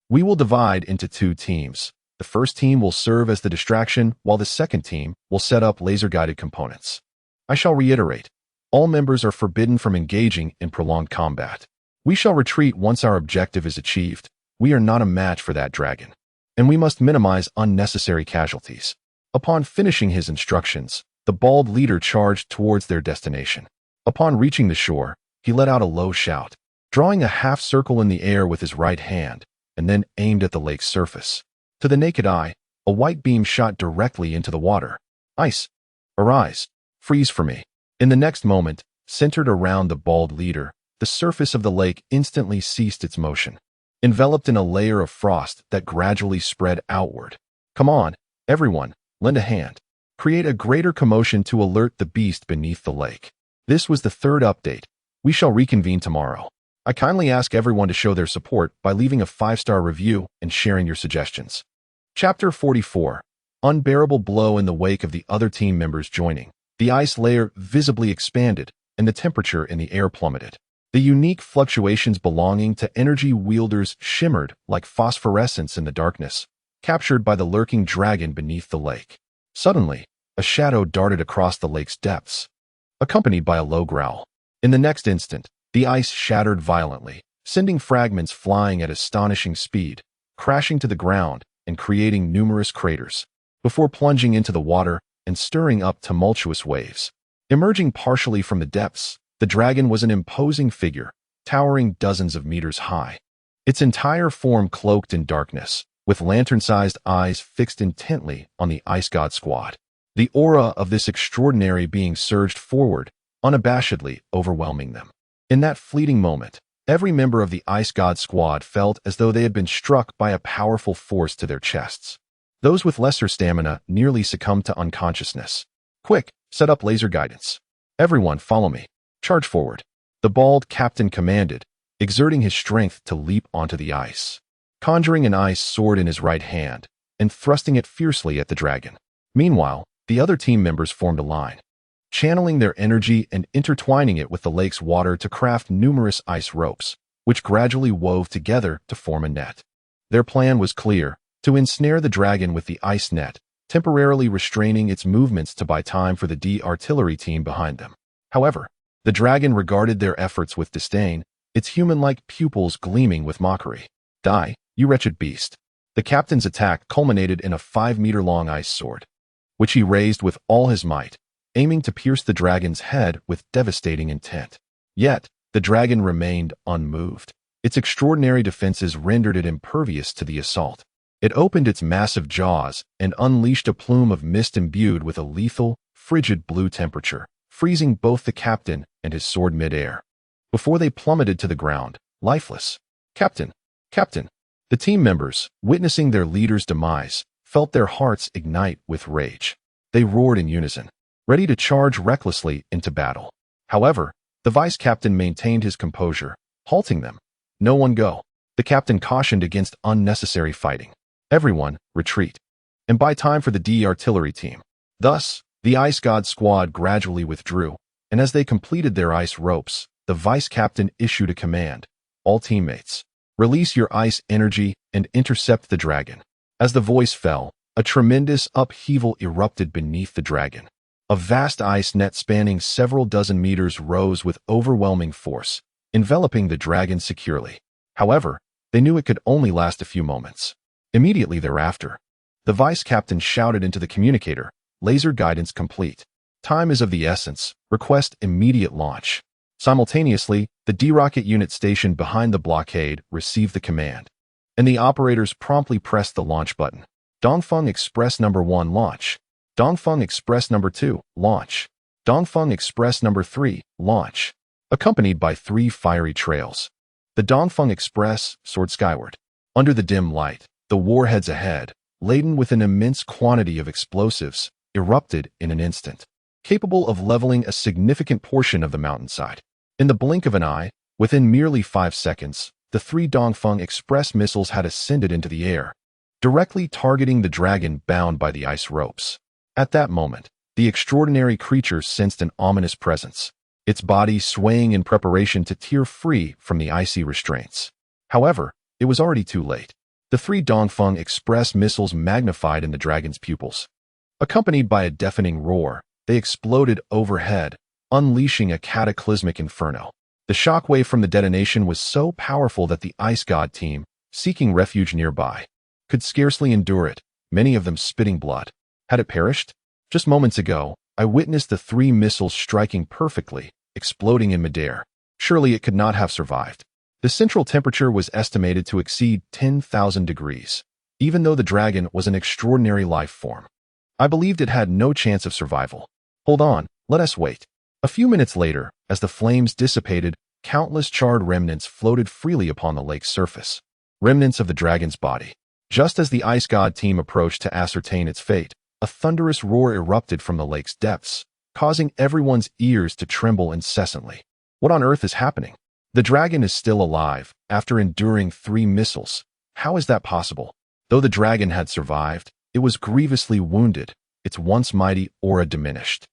We will divide into 2 teams. The first team will serve as the distraction, while the second team will set up laser-guided components. I shall reiterate, all members are forbidden from engaging in prolonged combat. We shall retreat once our objective is achieved. We are not a match for that dragon, and we must minimize unnecessary casualties. Upon finishing his instructions, the bald leader charged towards their destination. Upon reaching the shore, he let out a low shout, drawing a half circle in the air with his right hand, and then aimed at the lake's surface. To the naked eye, a white beam shot directly into the water. Ice, arise, freeze for me. In the next moment, centered around the bald leader, the surface of the lake instantly ceased its motion, enveloped in a layer of frost that gradually spread outward. Come on, everyone, lend a hand. Create a greater commotion to alert the beast beneath the lake. This was the 3rd update. We shall reconvene tomorrow. I kindly ask everyone to show their support by leaving a 5-star review and sharing your suggestions. Chapter 44. Unbearable blow. In the wake of the other team members joining, the ice layer visibly expanded and the temperature in the air plummeted. The unique fluctuations belonging to energy wielders shimmered like phosphorescence in the darkness, captured by the lurking dragon beneath the lake. Suddenly, a shadow darted across the lake's depths, accompanied by a low growl. In the next instant, the ice shattered violently, sending fragments flying at astonishing speed, crashing to the ground and creating numerous craters, before plunging into the water and stirring up tumultuous waves. Emerging partially from the depths, the dragon was an imposing figure, towering dozens of meters high. Its entire form cloaked in darkness, with lantern-sized eyes fixed intently on the Ice God Squad. The aura of this extraordinary being surged forward, unabashedly overwhelming them. In that fleeting moment, every member of the Ice God Squad felt as though they had been struck by a powerful force to their chests. Those with lesser stamina nearly succumbed to unconsciousness. Quick, set up laser guidance. Everyone follow me. Charge forward. The bald captain commanded, exerting his strength to leap onto the ice, conjuring an ice sword in his right hand and thrusting it fiercely at the dragon. Meanwhile, the other team members formed a line, channeling their energy and intertwining it with the lake's water to craft numerous ice ropes, which gradually wove together to form a net. Their plan was clear: to ensnare the dragon with the ice net, temporarily restraining its movements to buy time for the D-artillery team behind them. However, the dragon regarded their efforts with disdain, its human-like pupils gleaming with mockery. Die, you wretched beast. The captain's attack culminated in a 5-meter-long ice sword, which he raised with all his might, aiming to pierce the dragon's head with devastating intent. Yet, the dragon remained unmoved. Its extraordinary defenses rendered it impervious to the assault. It opened its massive jaws and unleashed a plume of mist imbued with a lethal, frigid blue temperature, freezing both the captain and his sword mid-air, before they plummeted to the ground, lifeless. Captain! Captain! The team members, witnessing their leader's demise, felt their hearts ignite with rage. They roared in unison, ready to charge recklessly into battle. However, the vice-captain maintained his composure, halting them. No one go. The captain cautioned against unnecessary fighting. Everyone, retreat. and buy time for the D artillery team. Thus, the Ice God squad gradually withdrew, and as they completed their ice ropes, the vice captain issued a command. All teammates, release your ice energy and intercept the dragon. As the voice fell, a tremendous upheaval erupted beneath the dragon. A vast ice net spanning several dozen meters rose with overwhelming force, enveloping the dragon securely. However, they knew it could only last a few moments. Immediately thereafter, the vice captain shouted into the communicator, "Laser guidance complete. Time is of the essence. Request immediate launch." Simultaneously, the D-rocket unit stationed behind the blockade received the command, and the operators promptly pressed the launch button. Dongfeng Express number 1 launch. Dongfeng Express number 2 launch. Dongfeng Express number 3 launch. Accompanied by 3 fiery trails. The Dongfeng Express soared skyward. Under the dim light, the warheads ahead, laden with an immense quantity of explosives, erupted in an instant, capable of leveling a significant portion of the mountainside. In the blink of an eye, within merely 5 seconds, the 3 Dongfeng Express missiles had ascended into the air, directly targeting the dragon bound by the ice ropes. At that moment, the extraordinary creature sensed an ominous presence, its body swaying in preparation to tear free from the icy restraints. However, it was already too late. The 3 Dongfeng Express missiles magnified in the dragon's pupils. Accompanied by a deafening roar, they exploded overhead, unleashing a cataclysmic inferno. The shockwave from the detonation was so powerful that the Ice God team, seeking refuge nearby, could scarcely endure it, many of them spitting blood. Had it perished? Just moments ago, I witnessed the 3 missiles striking perfectly, exploding in midair. Surely it could not have survived. The central temperature was estimated to exceed 10,000 degrees, even though the dragon was an extraordinary life form. I believed it had no chance of survival. Hold on, let us wait. A few minutes later, as the flames dissipated, countless charred remnants floated freely upon the lake's surface. Remnants of the dragon's body. Just as the Ice God team approached to ascertain its fate, a thunderous roar erupted from the lake's depths, causing everyone's ears to tremble incessantly. What on earth is happening? The dragon is still alive, after enduring 3 missiles. How is that possible? Though the dragon had survived, it was grievously wounded, its once mighty aura diminished.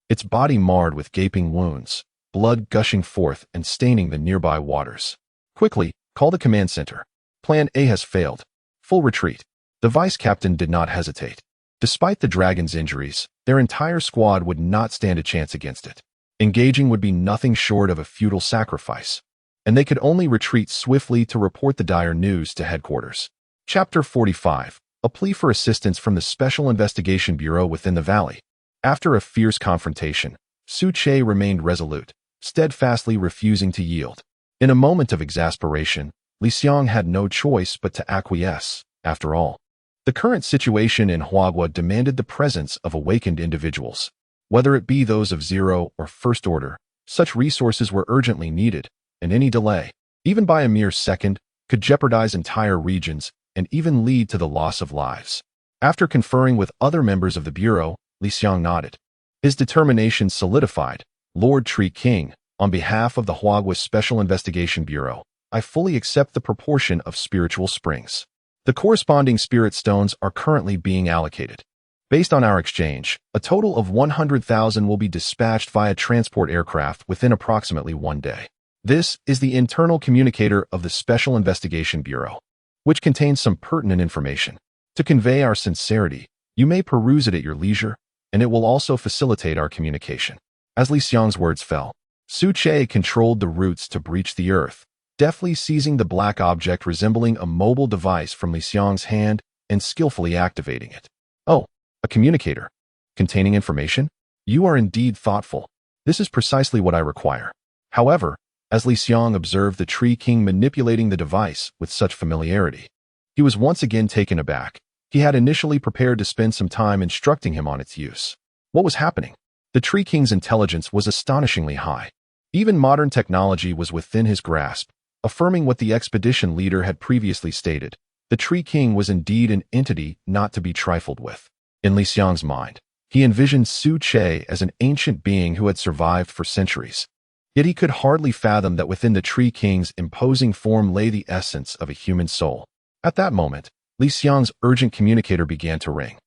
Its body marred with gaping wounds, blood gushing forth and staining the nearby waters. Quickly, call the command center. Plan A has failed. Full retreat. The vice captain did not hesitate. Despite the dragon's injuries, their entire squad would not stand a chance against it. Engaging would be nothing short of a futile sacrifice, and they could only retreat swiftly to report the dire news to headquarters. Chapter 45. A plea for assistance from the Special Investigation Bureau within the valley. After a fierce confrontation, Su Che remained resolute, steadfastly refusing to yield. In a moment of exasperation, Li Xiang had no choice but to acquiesce. After all, the current situation in Huagua demanded the presence of awakened individuals. Whether it be those of Zero or First Order, such resources were urgently needed, and any delay, even by a mere second, could jeopardize entire regions and even lead to the loss of lives. After conferring with other members of the Bureau, Li Xiang nodded. His determination solidified. Lord Tree King, on behalf of the Huagua Special Investigation Bureau, I fully accept the proportion of spiritual springs. The corresponding spirit stones are currently being allocated. Based on our exchange, a total of 100,000 will be dispatched via transport aircraft within approximately 1 day. This is the internal communicator of the Special Investigation Bureau, which contains some pertinent information. To convey our sincerity, you may peruse it at your leisure, and it will also facilitate our communication. As Li Xiang's words fell, Su Che controlled the roots to breach the earth, deftly seizing the black object resembling a mobile device from Li Xiang's hand and skillfully activating it. Oh, a communicator. Containing information? You are indeed thoughtful. This is precisely what I require. However, as Li Xiang observed the Tree King manipulating the device with such familiarity, he was once again taken aback. He had initially prepared to spend some time instructing him on its use. What was happening? The Tree King's intelligence was astonishingly high. Even modern technology was within his grasp, affirming what the expedition leader had previously stated. The Tree King was indeed an entity not to be trifled with. In Li Xiang's mind, he envisioned Su Che as an ancient being who had survived for centuries. Yet he could hardly fathom that within the Tree King's imposing form lay the essence of a human soul. At that moment, Li Xiang's urgent communicator began to ring.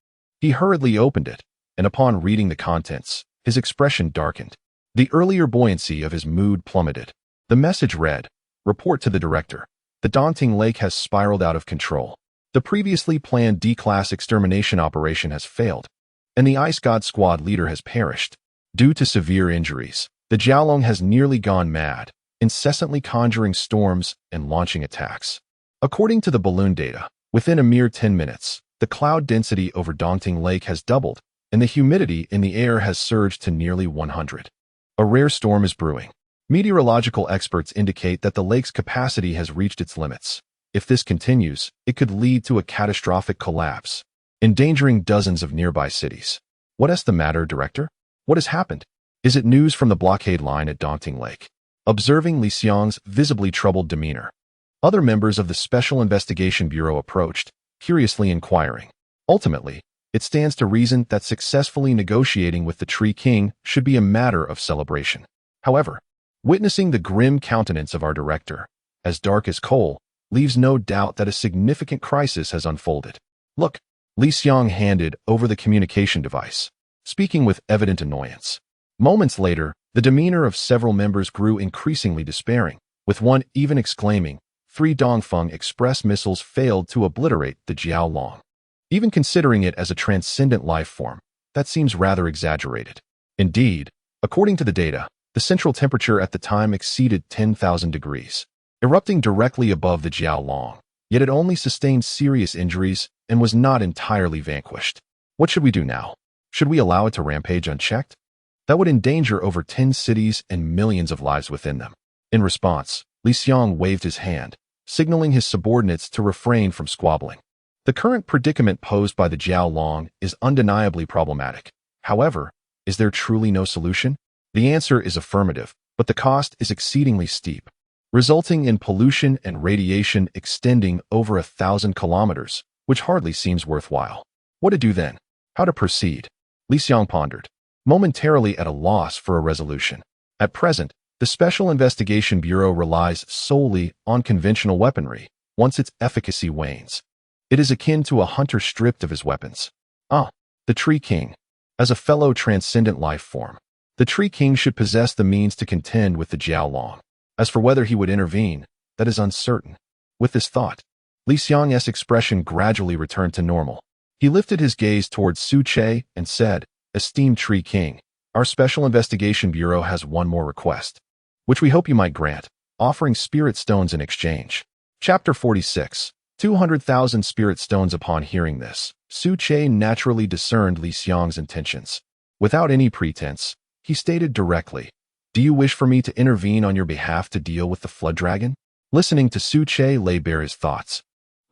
He hurriedly opened it, and upon reading the contents, his expression darkened. The earlier buoyancy of his mood plummeted. The message read, "Report to the director. The daunting lake has spiraled out of control. The previously planned D-class extermination operation has failed, and the Ice God squad leader has perished. Due to severe injuries, the Jiaolong has nearly gone mad, incessantly conjuring storms and launching attacks." According to the balloon data, within a mere 10 minutes, the cloud density over Dongting Lake has doubled, and the humidity in the air has surged to nearly 100. A rare storm is brewing. Meteorological experts indicate that the lake's capacity has reached its limits. If this continues, it could lead to a catastrophic collapse, endangering dozens of nearby cities. What is the matter, Director? What has happened? Is it news from the blockade line at Dongting Lake? Observing Li Xiang's visibly troubled demeanor, other members of the Special Investigation Bureau approached, curiously inquiring. Ultimately, it stands to reason that successfully negotiating with the Tree King should be a matter of celebration. However, witnessing the grim countenance of our director, as dark as coal, leaves no doubt that a significant crisis has unfolded. Look, Li Xiang handed over the communication device, speaking with evident annoyance. Moments later, the demeanor of several members grew increasingly despairing, with one even exclaiming, 3 Dongfeng Express missiles failed to obliterate the Jiaolong. Even considering it as a transcendent life form, that seems rather exaggerated. Indeed, according to the data, the central temperature at the time exceeded 10,000 degrees, erupting directly above the Jiaolong, yet it only sustained serious injuries and was not entirely vanquished. What should we do now? Should we allow it to rampage unchecked? That would endanger over 10 cities and millions of lives within them. In response, Li Xiang waved his hand, signaling his subordinates to refrain from squabbling. The current predicament posed by the Jiaolong is undeniably problematic. However, is there truly no solution? The answer is affirmative, but the cost is exceedingly steep, resulting in pollution and radiation extending over 1,000 kilometers, which hardly seems worthwhile. What to do then? How to proceed? Li Xiang pondered, momentarily at a loss for a resolution. At present, the Special Investigation Bureau relies solely on conventional weaponry once its efficacy wanes. It is akin to a hunter stripped of his weapons. The Tree King. As a fellow transcendent life form, the Tree King should possess the means to contend with the Jiaolong. As for whether he would intervene, that is uncertain. With this thought, Li Xiang's expression gradually returned to normal. He lifted his gaze towards Su Che and said, "Esteemed Tree King, our Special Investigation Bureau has one more request, which we hope you might grant, offering spirit stones in exchange." Chapter 46. 200,000 spirit stones. Upon hearing this, Su Che naturally discerned Li Xiang's intentions. Without any pretense, he stated directly, "Do you wish for me to intervene on your behalf to deal with the Flood Dragon?" Listening to Su Che lay bare his thoughts,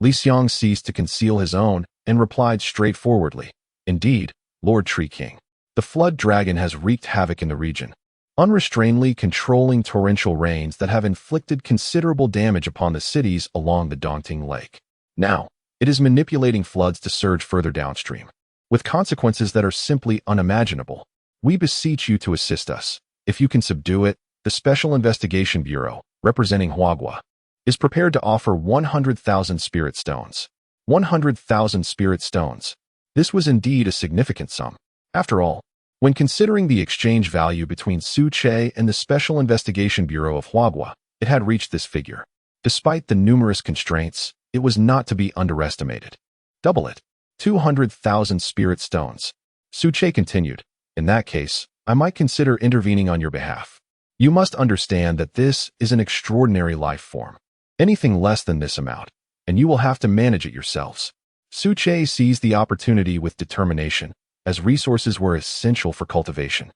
Li Xiang ceased to conceal his own and replied straightforwardly, "Indeed, Lord Tree King, the Flood Dragon has wreaked havoc in the region, unrestrainedly controlling torrential rains that have inflicted considerable damage upon the cities along the Dongting Lake. Now, it is manipulating floods to surge further downstream, with consequences that are simply unimaginable. We beseech you to assist us. If you can subdue it, the Special Investigation Bureau, representing Huagua, is prepared to offer 100,000 spirit stones." 100,000 spirit stones. This was indeed a significant sum. After all, when considering the exchange value between Su Che and the Special Investigation Bureau of Huagua, it had reached this figure. Despite the numerous constraints, it was not to be underestimated. Double it. 200,000 spirit stones. Su Che continued, "In that case, I might consider intervening on your behalf. You must understand that this is an extraordinary life form. Anything less than this amount, and you will have to manage it yourselves." Su Che seized the opportunity with determination, as resources were essential for cultivation,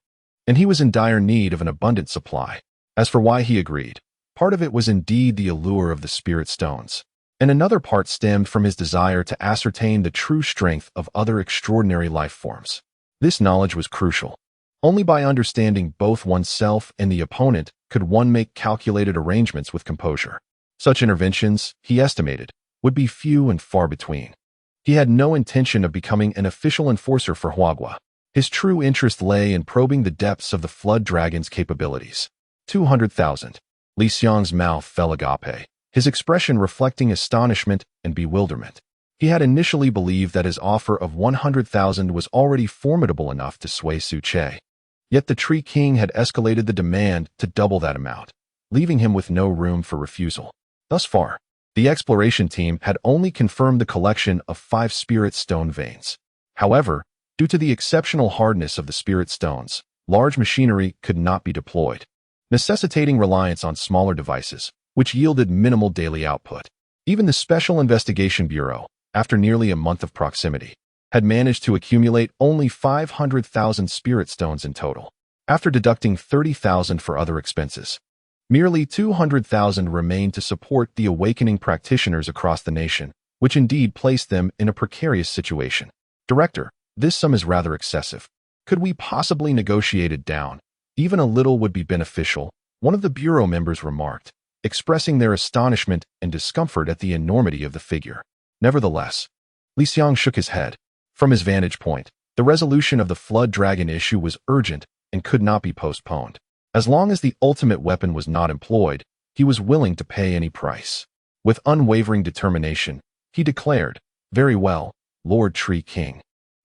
and he was in dire need of an abundant supply. As for why he agreed, part of it was indeed the allure of the spirit stones, and another part stemmed from his desire to ascertain the true strength of other extraordinary life forms. This knowledge was crucial. Only by understanding both oneself and the opponent could one make calculated arrangements with composure. Such interventions, he estimated, would be few and far between. He had no intention of becoming an official enforcer for Huagua. His true interest lay in probing the depths of the Flood Dragon's capabilities. 200,000. Li Xiang's mouth fell agape, his expression reflecting astonishment and bewilderment. He had initially believed that his offer of 100,000 was already formidable enough to sway Su Che. Yet the Tree King had escalated the demand to double that amount, leaving him with no room for refusal. Thus far, the exploration team had only confirmed the collection of 5 spirit stone veins. However, due to the exceptional hardness of the spirit stones, large machinery could not be deployed, necessitating reliance on smaller devices, which yielded minimal daily output. Even the Special Investigation Bureau, after nearly a month of proximity, had managed to accumulate only 500,000 spirit stones in total, after deducting 30,000 for other expenses. Merely 200,000 remained to support the awakening practitioners across the nation, which indeed placed them in a precarious situation. Director, this sum is rather excessive. Could we possibly negotiate it down? Even a little would be beneficial, one of the Bureau members remarked, expressing their astonishment and discomfort at the enormity of the figure. Nevertheless, Li Xiang shook his head. From his vantage point, the resolution of the Flood Dragon issue was urgent and could not be postponed. As long as the ultimate weapon was not employed, he was willing to pay any price. With unwavering determination, he declared, "Very well, Lord Tree King.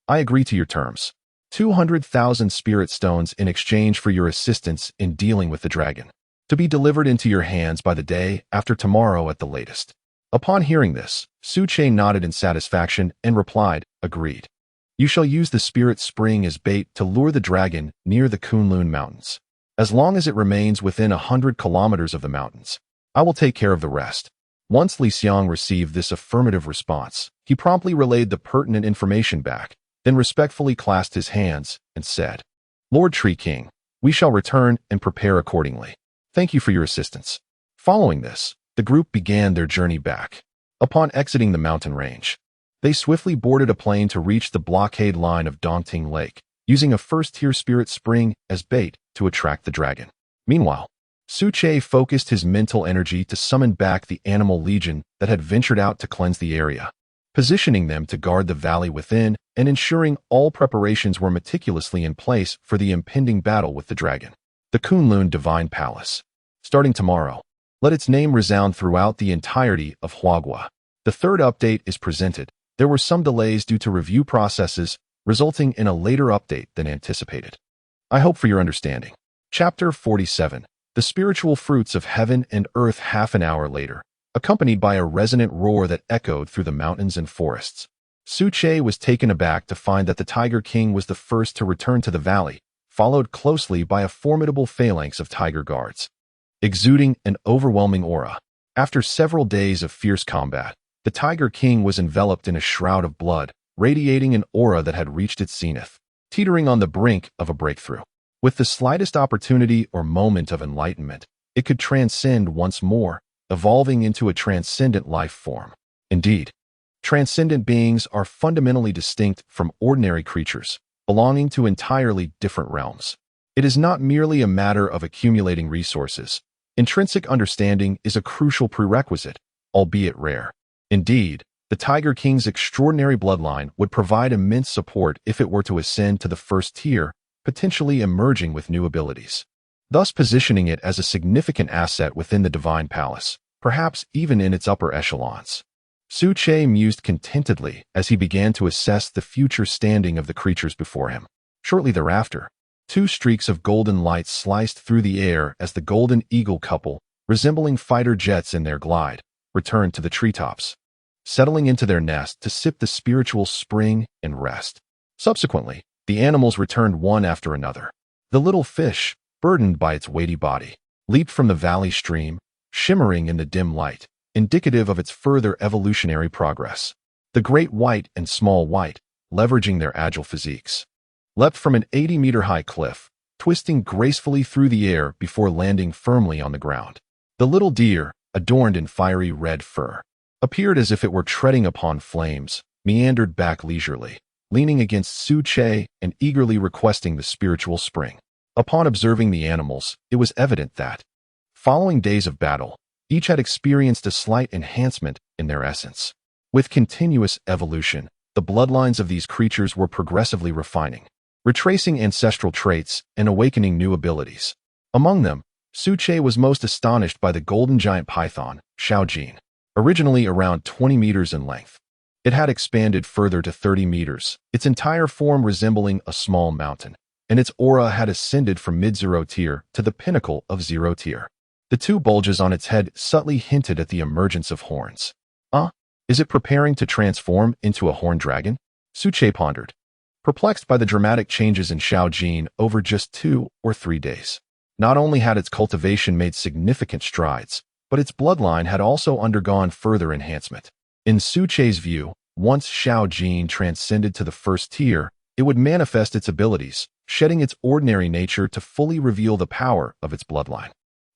I agree to your terms. 200,000 spirit stones in exchange for your assistance in dealing with the dragon, to be delivered into your hands by the day after tomorrow at the latest." Upon hearing this, Su Che nodded in satisfaction and replied, "Agreed. You shall use the spirit spring as bait to lure the dragon near the Kunlun Mountains. As long as it remains within 100 kilometers of the mountains, I will take care of the rest." Once Li Xiang received this affirmative response, he promptly relayed the pertinent information back, then respectfully clasped his hands and said, "Lord Tree King, we shall return and prepare accordingly. Thank you for your assistance." Following this, the group began their journey back. Upon exiting the mountain range, they swiftly boarded a plane to reach the blockade line of Dongting Lake, using a first-tier spirit spring as bait to attract the dragon. Meanwhile, Su Che focused his mental energy to summon back the animal legion that had ventured out to cleanse the area, positioning them to guard the valley within and ensuring all preparations were meticulously in place for the impending battle with the dragon. The Kunlun Divine Palace. Starting tomorrow, let its name resound throughout the entirety of Huagua. The third update is presented. There were some delays due to review processes, resulting in a later update than anticipated. I hope for your understanding. Chapter 47. The Spiritual Fruits of Heaven and Earth. Half an hour later, accompanied by a resonant roar that echoed through the mountains and forests, Su Che was taken aback to find that the Tiger King was the first to return to the valley, followed closely by a formidable phalanx of tiger guards, exuding an overwhelming aura. After several days of fierce combat, the Tiger King was enveloped in a shroud of blood, radiating an aura that had reached its zenith, teetering on the brink of a breakthrough. With the slightest opportunity or moment of enlightenment, it could transcend once more, evolving into a transcendent life form. Indeed, transcendent beings are fundamentally distinct from ordinary creatures, belonging to entirely different realms. It is not merely a matter of accumulating resources. Intrinsic understanding is a crucial prerequisite, albeit rare. Indeed, the Tiger King's extraordinary bloodline would provide immense support if it were to ascend to the first tier, potentially emerging with new abilities, thus positioning it as a significant asset within the Divine Palace, perhaps even in its upper echelons. Su Che mused contentedly as he began to assess the future standing of the creatures before him. Shortly thereafter, 2 streaks of golden light sliced through the air as the Golden Eagle couple, resembling fighter jets in their glide, returned to the treetops, settling into their nest to sip the spiritual spring and rest. Subsequently, the animals returned one after another. The little fish, burdened by its weighty body, leaped from the valley stream, shimmering in the dim light, indicative of its further evolutionary progress. The great white and small white, leveraging their agile physiques, leapt from an 80-meter-high cliff, twisting gracefully through the air before landing firmly on the ground. The little deer, adorned in fiery red fur, appeared as if it were treading upon flames, meandered back leisurely, leaning against Su Che and eagerly requesting the spiritual spring. Upon observing the animals, it was evident that, following days of battle, each had experienced a slight enhancement in their essence. With continuous evolution, the bloodlines of these creatures were progressively refining, retracing ancestral traits and awakening new abilities. Among them, Su Che was most astonished by the golden giant python, Shaojin, originally around 20 meters in length. It had expanded further to 30 meters, its entire form resembling a small mountain, and its aura had ascended from mid-zero tier to the pinnacle of zero tier. The two bulges on its head subtly hinted at the emergence of horns. Is it preparing to transform into a horned dragon? Su Che pondered, perplexed by the dramatic changes in Xiao Jin over just 2 or 3 days. Not only had its cultivation made significant strides, but its bloodline had also undergone further enhancement. In Su Che's view, once Xiao Jin transcended to the first tier, it would manifest its abilities, shedding its ordinary nature to fully reveal the power of its bloodline.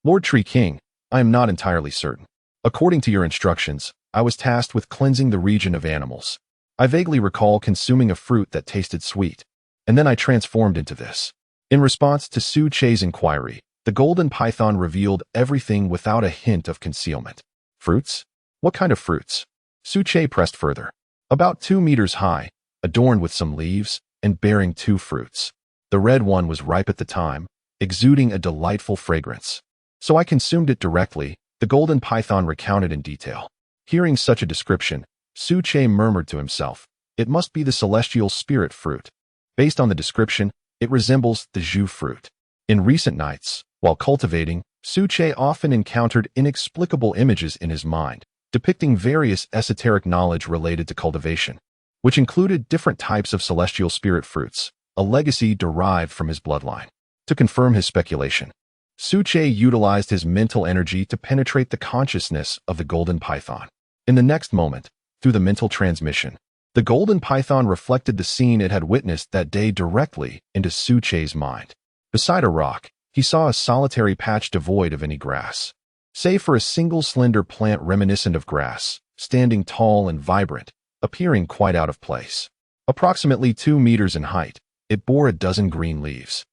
Lord Tree King, I am not entirely certain. According to your instructions, I was tasked with cleansing the region of animals. I vaguely recall consuming a fruit that tasted sweet, and then I transformed into this. In response to Su Che's inquiry, the golden python revealed everything without a hint of concealment. Fruits? What kind of fruits? Su Che pressed further. About 2 meters high, adorned with some leaves, and bearing 2 fruits. The red one was ripe at the time, exuding a delightful fragrance. So I consumed it directly, the golden python recounted in detail. Hearing such a description, Su Che murmured to himself, it must be the celestial spirit fruit. Based on the description, it resembles the Zhu fruit. In recent nights, while cultivating, Su Che often encountered inexplicable images in his mind, depicting various esoteric knowledge related to cultivation, which included different types of celestial spirit fruits, a legacy derived from his bloodline. To confirm his speculation, Su Che utilized his mental energy to penetrate the consciousness of the golden python. In the next moment, through the mental transmission, the golden python reflected the scene it had witnessed that day directly into Su Che's mind. Beside a rock, he saw a solitary patch devoid of any grass, save for a single slender plant reminiscent of grass, standing tall and vibrant, appearing quite out of place. Approximately 2 meters in height, it bore a dozen green leaves.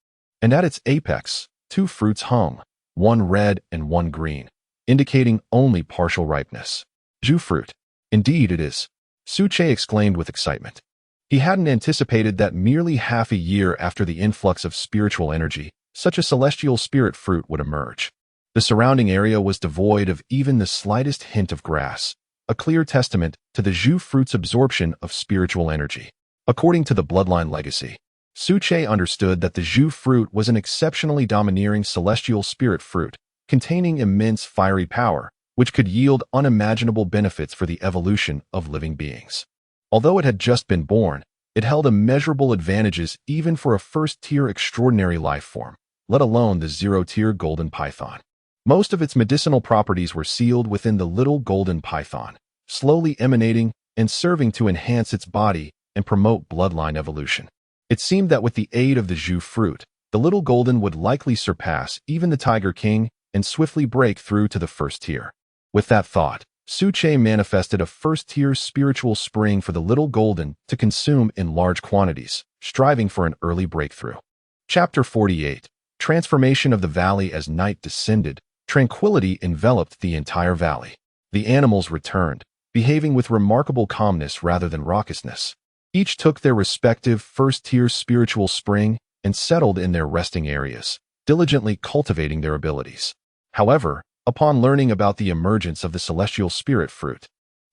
And at its apex, 2 fruits hung, one red and one green, indicating only partial ripeness. Zhu fruit. Indeed it is, Su Che exclaimed with excitement. He hadn't anticipated that merely half a year after the influx of spiritual energy, such a celestial spirit fruit would emerge. The surrounding area was devoid of even the slightest hint of grass, a clear testament to the Zhu fruit's absorption of spiritual energy. According to the bloodline legacy, Su Che understood that the Zhu fruit was an exceptionally domineering celestial spirit fruit, containing immense fiery power, which could yield unimaginable benefits for the evolution of living beings. Although it had just been born, it held immeasurable advantages even for a first-tier extraordinary life form, let alone the zero-tier golden python. Most of its medicinal properties were sealed within the little golden python, slowly emanating and serving to enhance its body and promote bloodline evolution. It seemed that with the aid of the Zhu fruit, the little golden would likely surpass even the Tiger King and swiftly break through to the first tier. With that thought, Su Che manifested a first-tier spiritual spring for the little golden to consume in large quantities, striving for an early breakthrough. Chapter 48. Transformation of the valley. As night descended, tranquility enveloped the entire valley. The animals returned, behaving with remarkable calmness rather than raucousness. Each took their respective first-tier spiritual spring and settled in their resting areas, diligently cultivating their abilities. However, upon learning about the emergence of the celestial spirit fruit,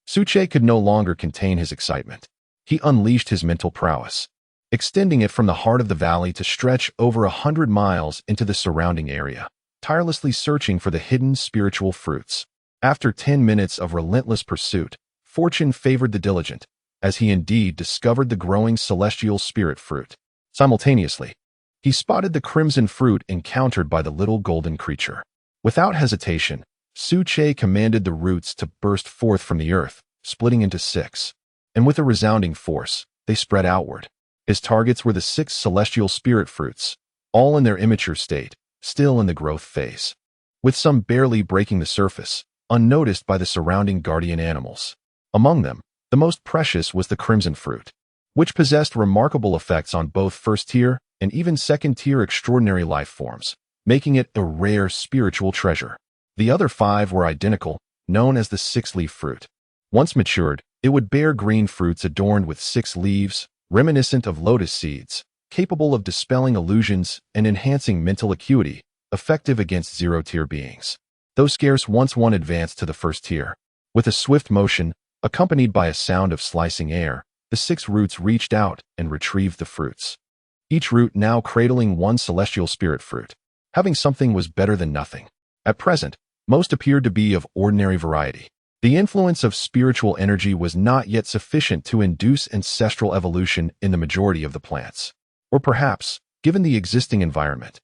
Su Che could no longer contain his excitement. He unleashed his mental prowess, extending it from the heart of the valley to stretch over 100 miles into the surrounding area, tirelessly searching for the hidden spiritual fruits. After 10 minutes of relentless pursuit, fortune favored the diligent, as he indeed discovered the growing celestial spirit fruit. Simultaneously, he spotted the crimson fruit encountered by the little golden creature. Without hesitation, Su Che commanded the roots to burst forth from the earth, splitting into 6. And with a resounding force, they spread outward. His targets were the 6 celestial spirit fruits, all in their immature state, still in the growth phase, with some barely breaking the surface, unnoticed by the surrounding guardian animals. Among them, the most precious was the crimson fruit, which possessed remarkable effects on both first-tier and even second-tier extraordinary life forms, making it a rare spiritual treasure. The other 5 were identical, known as the 6-leaf fruit. Once matured, it would bear green fruits adorned with 6 leaves, reminiscent of lotus seeds, capable of dispelling illusions and enhancing mental acuity, effective against zero-tier beings. Though scarce, once one advanced to the first tier. With a swift motion, Accompanied by a sound of slicing air, the 6 roots reached out and retrieved the fruits. Each root now cradling one celestial spirit fruit. Having something was better than nothing. At present, most appeared to be of ordinary variety. The influence of spiritual energy was not yet sufficient to induce ancestral evolution in the majority of the plants. Or perhaps, given the existing environment,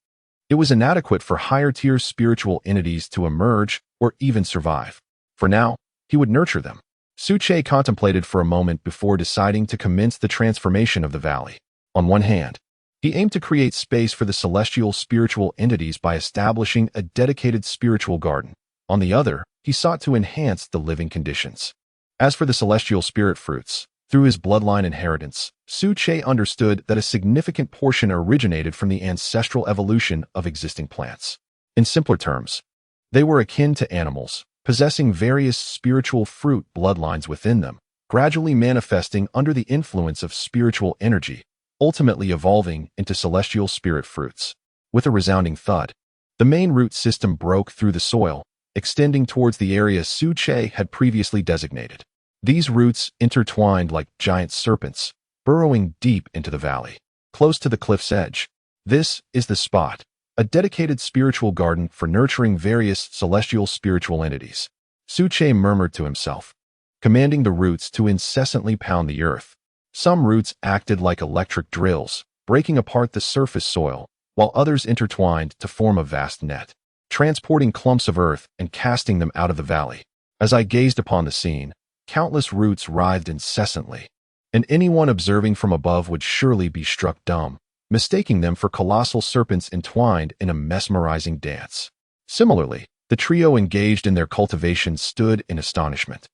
it was inadequate for higher-tier spiritual entities to emerge or even survive. For now, he would nurture them. Suche contemplated for a moment before deciding to commence the transformation of the valley. On one hand, he aimed to create space for the celestial spiritual entities by establishing a dedicated spiritual garden. On the other, he sought to enhance the living conditions. As for the celestial spirit fruits, through his bloodline inheritance, Suche understood that a significant portion originated from the ancestral evolution of existing plants. In simpler terms, they were akin to animals, possessing various spiritual fruit bloodlines within them, gradually manifesting under the influence of spiritual energy, ultimately evolving into celestial spirit fruits. With a resounding thud, the main root system broke through the soil, extending towards the area Suche had previously designated. These roots intertwined like giant serpents, burrowing deep into the valley, close to the cliff's edge. This is the spot, a dedicated spiritual garden for nurturing various celestial spiritual entities. Suche murmured to himself, commanding the roots to incessantly pound the earth. Some roots acted like electric drills, breaking apart the surface soil, while others intertwined to form a vast net, transporting clumps of earth and casting them out of the valley. As I gazed upon the scene, countless roots writhed incessantly, and anyone observing from above would surely be struck dumb, mistaking them for colossal serpents entwined in a mesmerizing dance. Similarly, the trio engaged in their cultivation stood in astonishment,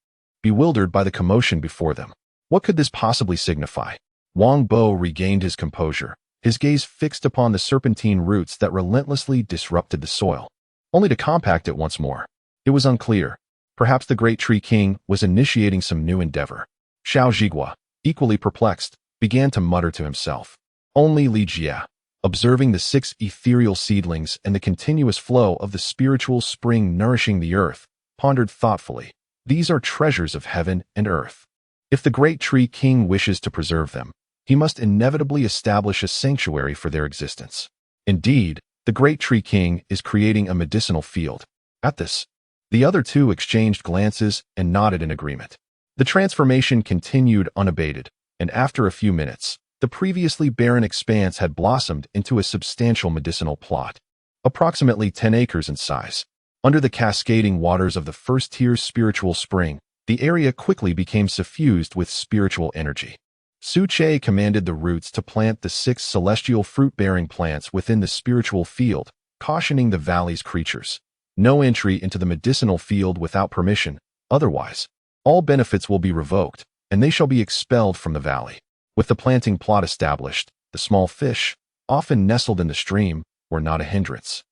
bewildered by the commotion before them. What could this possibly signify? Wang Bo regained his composure, his gaze fixed upon the serpentine roots that relentlessly disrupted the soil, only to compact it once more. It was unclear. Perhaps the great tree king was initiating some new endeavor. Xiao Zhigua, equally perplexed, began to mutter to himself. Only Li Jie, observing the 6 ethereal seedlings and the continuous flow of the spiritual spring nourishing the earth, pondered thoughtfully. These are treasures of heaven and earth. If the great tree king wishes to preserve them, he must inevitably establish a sanctuary for their existence. Indeed, the great tree king is creating a medicinal field. At this, the other 2 exchanged glances and nodded in agreement. The transformation continued unabated, and after a few minutes, the previously barren expanse had blossomed into a substantial medicinal plot, approximately 10 acres in size. Under the cascading waters of the first-tier spiritual spring, the area quickly became suffused with spiritual energy. Suche commanded the roots to plant the 6 celestial fruit-bearing plants within the spiritual field, cautioning the valley's creatures. No entry into the medicinal field without permission, otherwise, all benefits will be revoked, and they shall be expelled from the valley. With the planting plot established, the small fish, often nestled in the stream, were not a hindrance.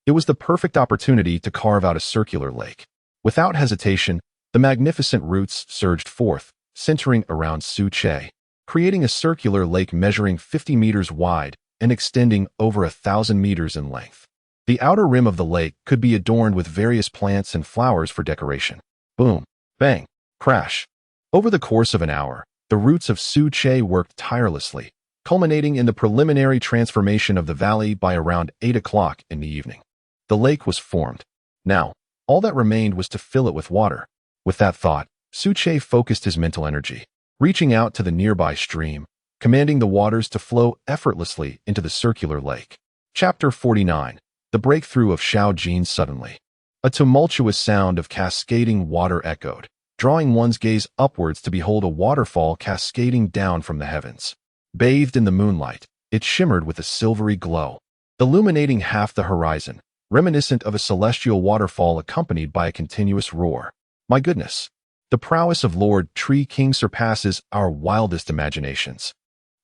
It was the perfect opportunity to carve out a circular lake. Without hesitation, the magnificent roots surged forth, centering around Suche, creating a circular lake measuring 50 meters wide and extending over 1,000 meters in length. The outer rim of the lake could be adorned with various plants and flowers for decoration. Boom, bang, crash. Over the course of an hour, the roots of Suche worked tirelessly, culminating in the preliminary transformation of the valley by around 8 o'clock in the evening. The lake was formed. Now, all that remained was to fill it with water. With that thought, Suche focused his mental energy, reaching out to the nearby stream, commanding the waters to flow effortlessly into the circular lake. Chapter 49. The Breakthrough of Xiao Jin. Suddenly, a tumultuous sound of cascading water echoed, drawing one's gaze upwards to behold a waterfall cascading down from the heavens. Bathed in the moonlight, it shimmered with a silvery glow, illuminating half the horizon, reminiscent of a celestial waterfall accompanied by a continuous roar. My goodness, the prowess of Lord Tree King surpasses our wildest imaginations.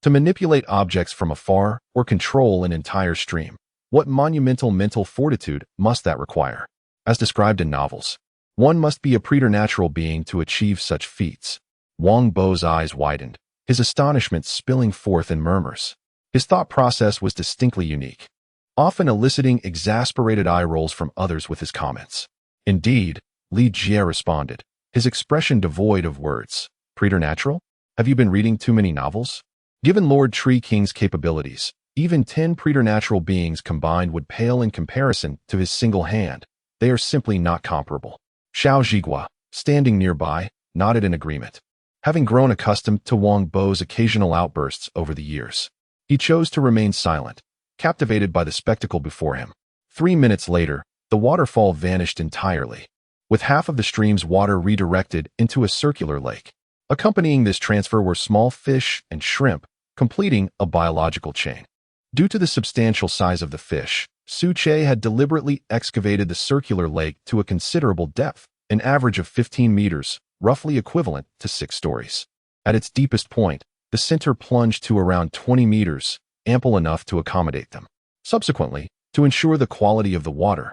To manipulate objects from afar or control an entire stream, what monumental mental fortitude must that require? As described in novels, one must be a preternatural being to achieve such feats. Wang Bo's eyes widened, his astonishment spilling forth in murmurs. His thought process was distinctly unique, often eliciting exasperated eye rolls from others with his comments. Indeed, Li Jie responded, his expression devoid of words. Preternatural? Have you been reading too many novels? Given Lord Tree King's capabilities, even 10 preternatural beings combined would pale in comparison to his single hand. They are simply not comparable. Xiao Zhigua, standing nearby, nodded in agreement. Having grown accustomed to Wang Bo's occasional outbursts over the years, he chose to remain silent, captivated by the spectacle before him. 3 minutes later, the waterfall vanished entirely, with half of the stream's water redirected into a circular lake. Accompanying this transfer were small fish and shrimp, completing a biological chain. Due to the substantial size of the fish, Su Che had deliberately excavated the circular lake to a considerable depth, an average of 15 meters, roughly equivalent to 6 stories. At its deepest point, the center plunged to around 20 meters, ample enough to accommodate them. Subsequently, to ensure the quality of the water,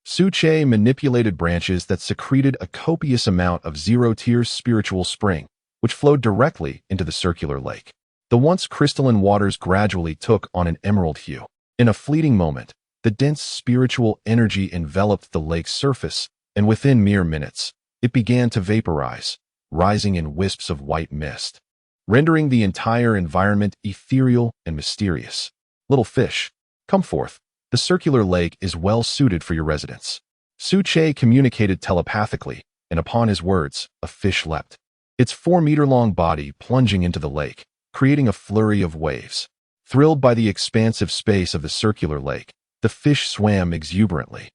Su Che manipulated branches that secreted a copious amount of zero-tier spiritual spring, which flowed directly into the circular lake. The once crystalline waters gradually took on an emerald hue. In a fleeting moment, the dense spiritual energy enveloped the lake's surface, and within mere minutes, it began to vaporize, rising in wisps of white mist, rendering the entire environment ethereal and mysterious. Little fish, come forth. The circular lake is well suited for your residence. Su Che communicated telepathically, and upon his words, a fish leapt, its 4-meter-long body plunging into the lake, creating a flurry of waves. Thrilled by the expansive space of the circular lake, the fish swam exuberantly,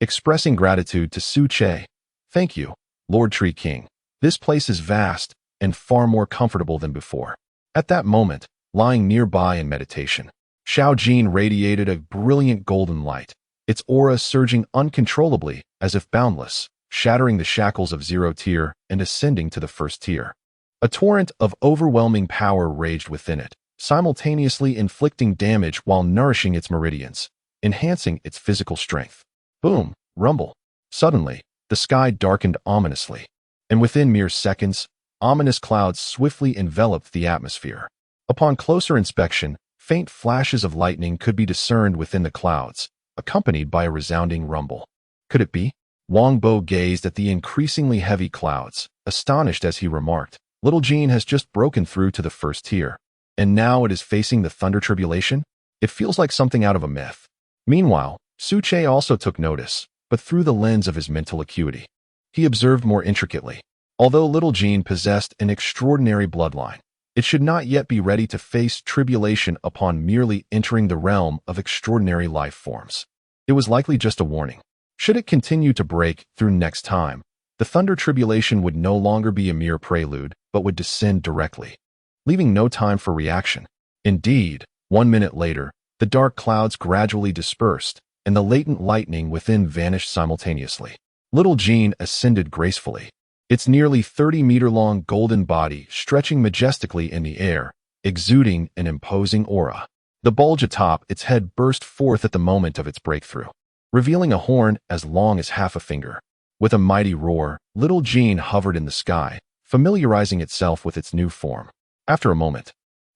expressing gratitude to Su Che. Thank you, Lord Tree King. This place is vast and far more comfortable than before. At that moment, lying nearby in meditation, Xiao Jin radiated a brilliant golden light, its aura surging uncontrollably as if boundless, shattering the shackles of 0 tier and ascending to the 1st tier. A torrent of overwhelming power raged within it, simultaneously inflicting damage while nourishing its meridians, enhancing its physical strength. Boom, rumble. Suddenly, the sky darkened ominously, and within mere seconds, ominous clouds swiftly enveloped the atmosphere. Upon closer inspection, faint flashes of lightning could be discerned within the clouds, accompanied by a resounding rumble. Could it be? Wang Bo gazed at the increasingly heavy clouds, astonished as he remarked, Little Jean has just broken through to the 1st tier, and now it is facing the thunder tribulation? It feels like something out of a myth. Meanwhile, Su Che also took notice, but through the lens of his mental acuity. He observed more intricately. Although Little Jean possessed an extraordinary bloodline, it should not yet be ready to face tribulation upon merely entering the realm of extraordinary life forms. It was likely just a warning. Should it continue to break through next time, the thunder tribulation would no longer be a mere prelude, but would descend directly, leaving no time for reaction. Indeed, 1 minute later, the dark clouds gradually dispersed, and the latent lightning within vanished simultaneously. Little Jean ascended gracefully, its nearly 30-meter-long golden body stretching majestically in the air, exuding an imposing aura. The bulge atop its head burst forth at the moment of its breakthrough, revealing a horn as long as half a finger. With a mighty roar, Little Jean hovered in the sky, familiarizing itself with its new form. After a moment,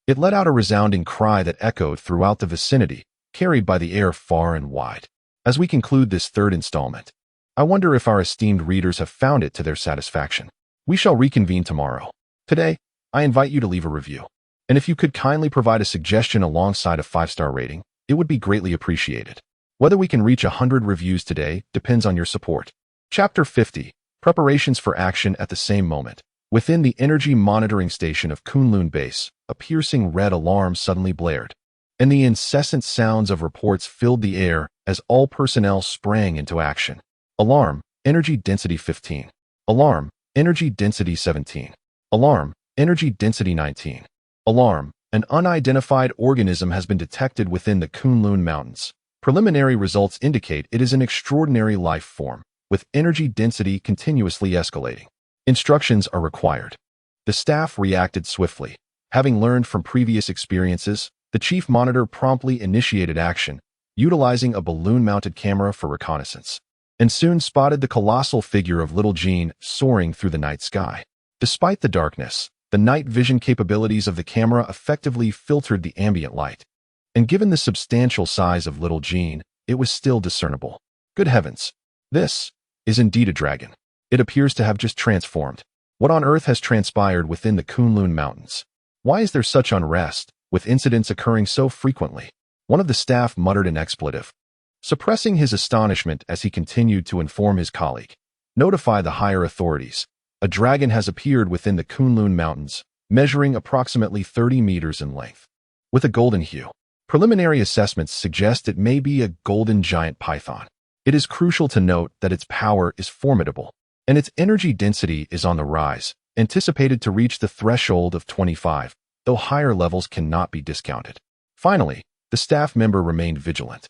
it let out a resounding cry that echoed throughout the vicinity, carried by the air far and wide. As we conclude this 3rd installment, I wonder if our esteemed readers have found it to their satisfaction. We shall reconvene tomorrow. Today, I invite you to leave a review. And if you could kindly provide a suggestion alongside a 5-star rating, it would be greatly appreciated. Whether we can reach 100 reviews today depends on your support. Chapter 50, Preparations for Action at the Same Moment. Within the energy monitoring station of Kunlun Base, a piercing red alarm suddenly blared, and the incessant sounds of reports filled the air as all personnel sprang into action. Alarm, energy density 15. Alarm, energy density 17. Alarm, energy density 19. Alarm, an unidentified organism has been detected within the Kunlun Mountains. Preliminary results indicate it is an extraordinary life form, with energy density continuously escalating. Instructions are required. The staff reacted swiftly. Having learned from previous experiences, the chief monitor promptly initiated action, utilizing a balloon-mounted camera for reconnaissance, and soon spotted the colossal figure of Little Jean soaring through the night sky. Despite the darkness, the night vision capabilities of the camera effectively filtered the ambient light, and given the substantial size of Little Jean, it was still discernible. Good heavens! This is indeed a dragon. It appears to have just transformed. What on earth has transpired within the Kunlun Mountains? Why is there such unrest, with incidents occurring so frequently? One of the staff muttered an expletive, suppressing his astonishment as he continued to inform his colleague. Notify the higher authorities. A dragon has appeared within the Kunlun Mountains, measuring approximately 30 meters in length, with a golden hue. Preliminary assessments suggest it may be a golden giant python. It is crucial to note that its power is formidable, and its energy density is on the rise, anticipated to reach the threshold of 25, though higher levels cannot be discounted. Finally, the staff member remained vigilant,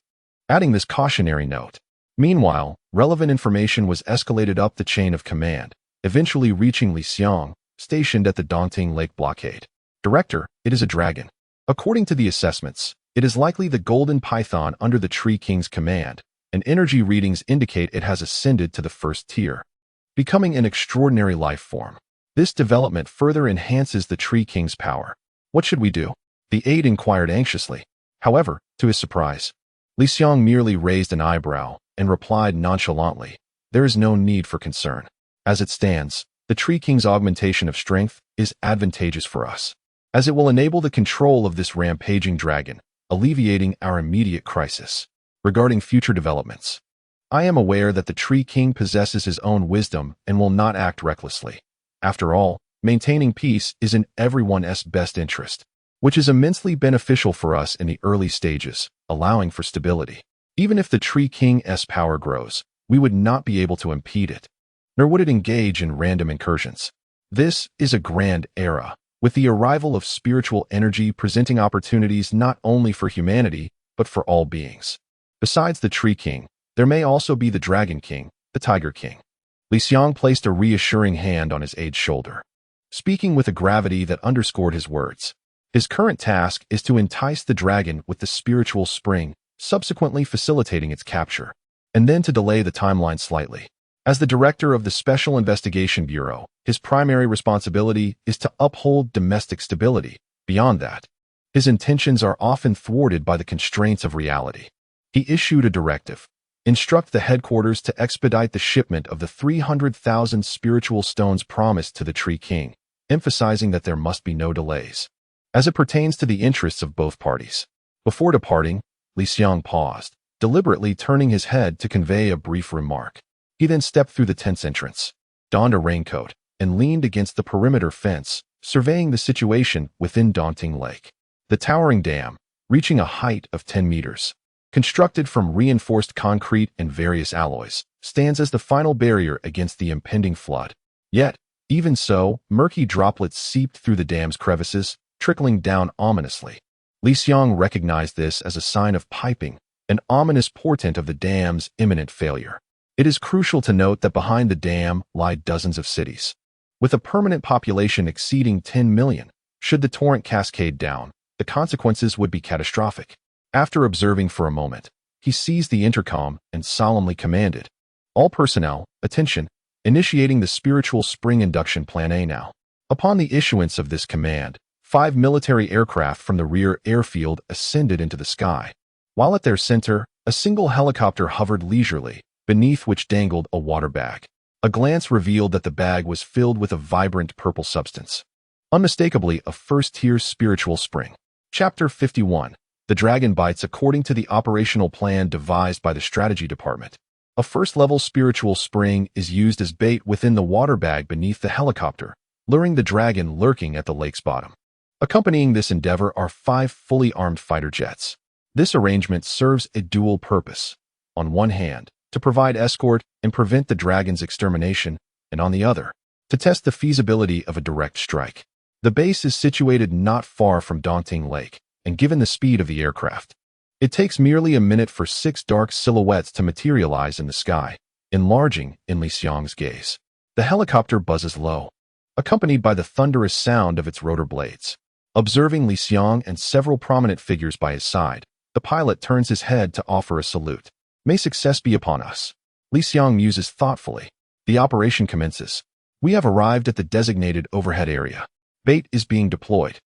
adding this cautionary note. Meanwhile, relevant information was escalated up the chain of command, eventually reaching Li Xiang, stationed at the Daunting Lake blockade. Director, it is a dragon. According to the assessments, it is likely the golden python under the Tree King's command, and energy readings indicate it has ascended to the first tier, becoming an extraordinary life form. This development further enhances the Tree King's power. What should we do? The aide inquired anxiously. However, to his surprise, Li Xiang merely raised an eyebrow and replied nonchalantly, there is no need for concern. As it stands, the Tree King's augmentation of strength is advantageous for us, as it will enable the control of this rampaging dragon, alleviating our immediate crisis. Regarding future developments, I am aware that the Tree King possesses his own wisdom and will not act recklessly. After all, maintaining peace is in everyone's best interest, which is immensely beneficial for us in the early stages, allowing for stability. Even if the Tree King's power grows, we would not be able to impede it, nor would it engage in random incursions. This is a grand era, with the arrival of spiritual energy presenting opportunities not only for humanity, but for all beings. Besides the Tree King, there may also be the Dragon King, the Tiger King. Li Xiang placed a reassuring hand on his aide's shoulder, speaking with a gravity that underscored his words. His current task is to entice the dragon with the spiritual spring, subsequently facilitating its capture, and then to delay the timeline slightly. As the director of the Special Investigation Bureau, his primary responsibility is to uphold domestic stability. Beyond that, his intentions are often thwarted by the constraints of reality. He issued a directive. Instruct the headquarters to expedite the shipment of the 300,000 spiritual stones promised to the Tree King, emphasizing that there must be no delays, as it pertains to the interests of both parties. Before departing, Li Xiang paused, deliberately turning his head to convey a brief remark. He then stepped through the tent's entrance, donned a raincoat, and leaned against the perimeter fence, surveying the situation within Daunting Lake. The towering dam, reaching a height of 10 meters, constructed from reinforced concrete and various alloys, stands as the final barrier against the impending flood. Yet, even so, murky droplets seeped through the dam's crevices, trickling down ominously. Li Xiang recognized this as a sign of piping, an ominous portent of the dam's imminent failure. It is crucial to note that behind the dam lie dozens of cities, with a permanent population exceeding 10 million. Should the torrent cascade down, the consequences would be catastrophic. After observing for a moment, he seized the intercom and solemnly commanded, all personnel, attention, initiating the spiritual spring induction plan A now. Upon the issuance of this command, 5 military aircraft from the rear airfield ascended into the sky, while at their center, a single helicopter hovered leisurely, beneath which dangled a water bag. A glance revealed that the bag was filled with a vibrant purple substance, unmistakably a first-tier spiritual spring. Chapter 51. The Dragon Bites. According to the operational plan devised by the Strategy Department, a first-level spiritual spring is used as bait within the water bag beneath the helicopter, luring the dragon lurking at the lake's bottom. Accompanying this endeavor are 5 fully armed fighter jets. This arrangement serves a dual purpose. On one hand, to provide escort and prevent the dragon's extermination, and on the other, to test the feasibility of a direct strike. The base is situated not far from Daunting Lake, and given the speed of the aircraft, it takes merely a minute for 6 dark silhouettes to materialize in the sky, enlarging in Li Xiang's gaze. The helicopter buzzes low, accompanied by the thunderous sound of its rotor blades. Observing Li Xiang and several prominent figures by his side, the pilot turns his head to offer a salute. May success be upon us. Li Xiang muses thoughtfully. The operation commences. We have arrived at the designated overhead area. Bait is being deployed.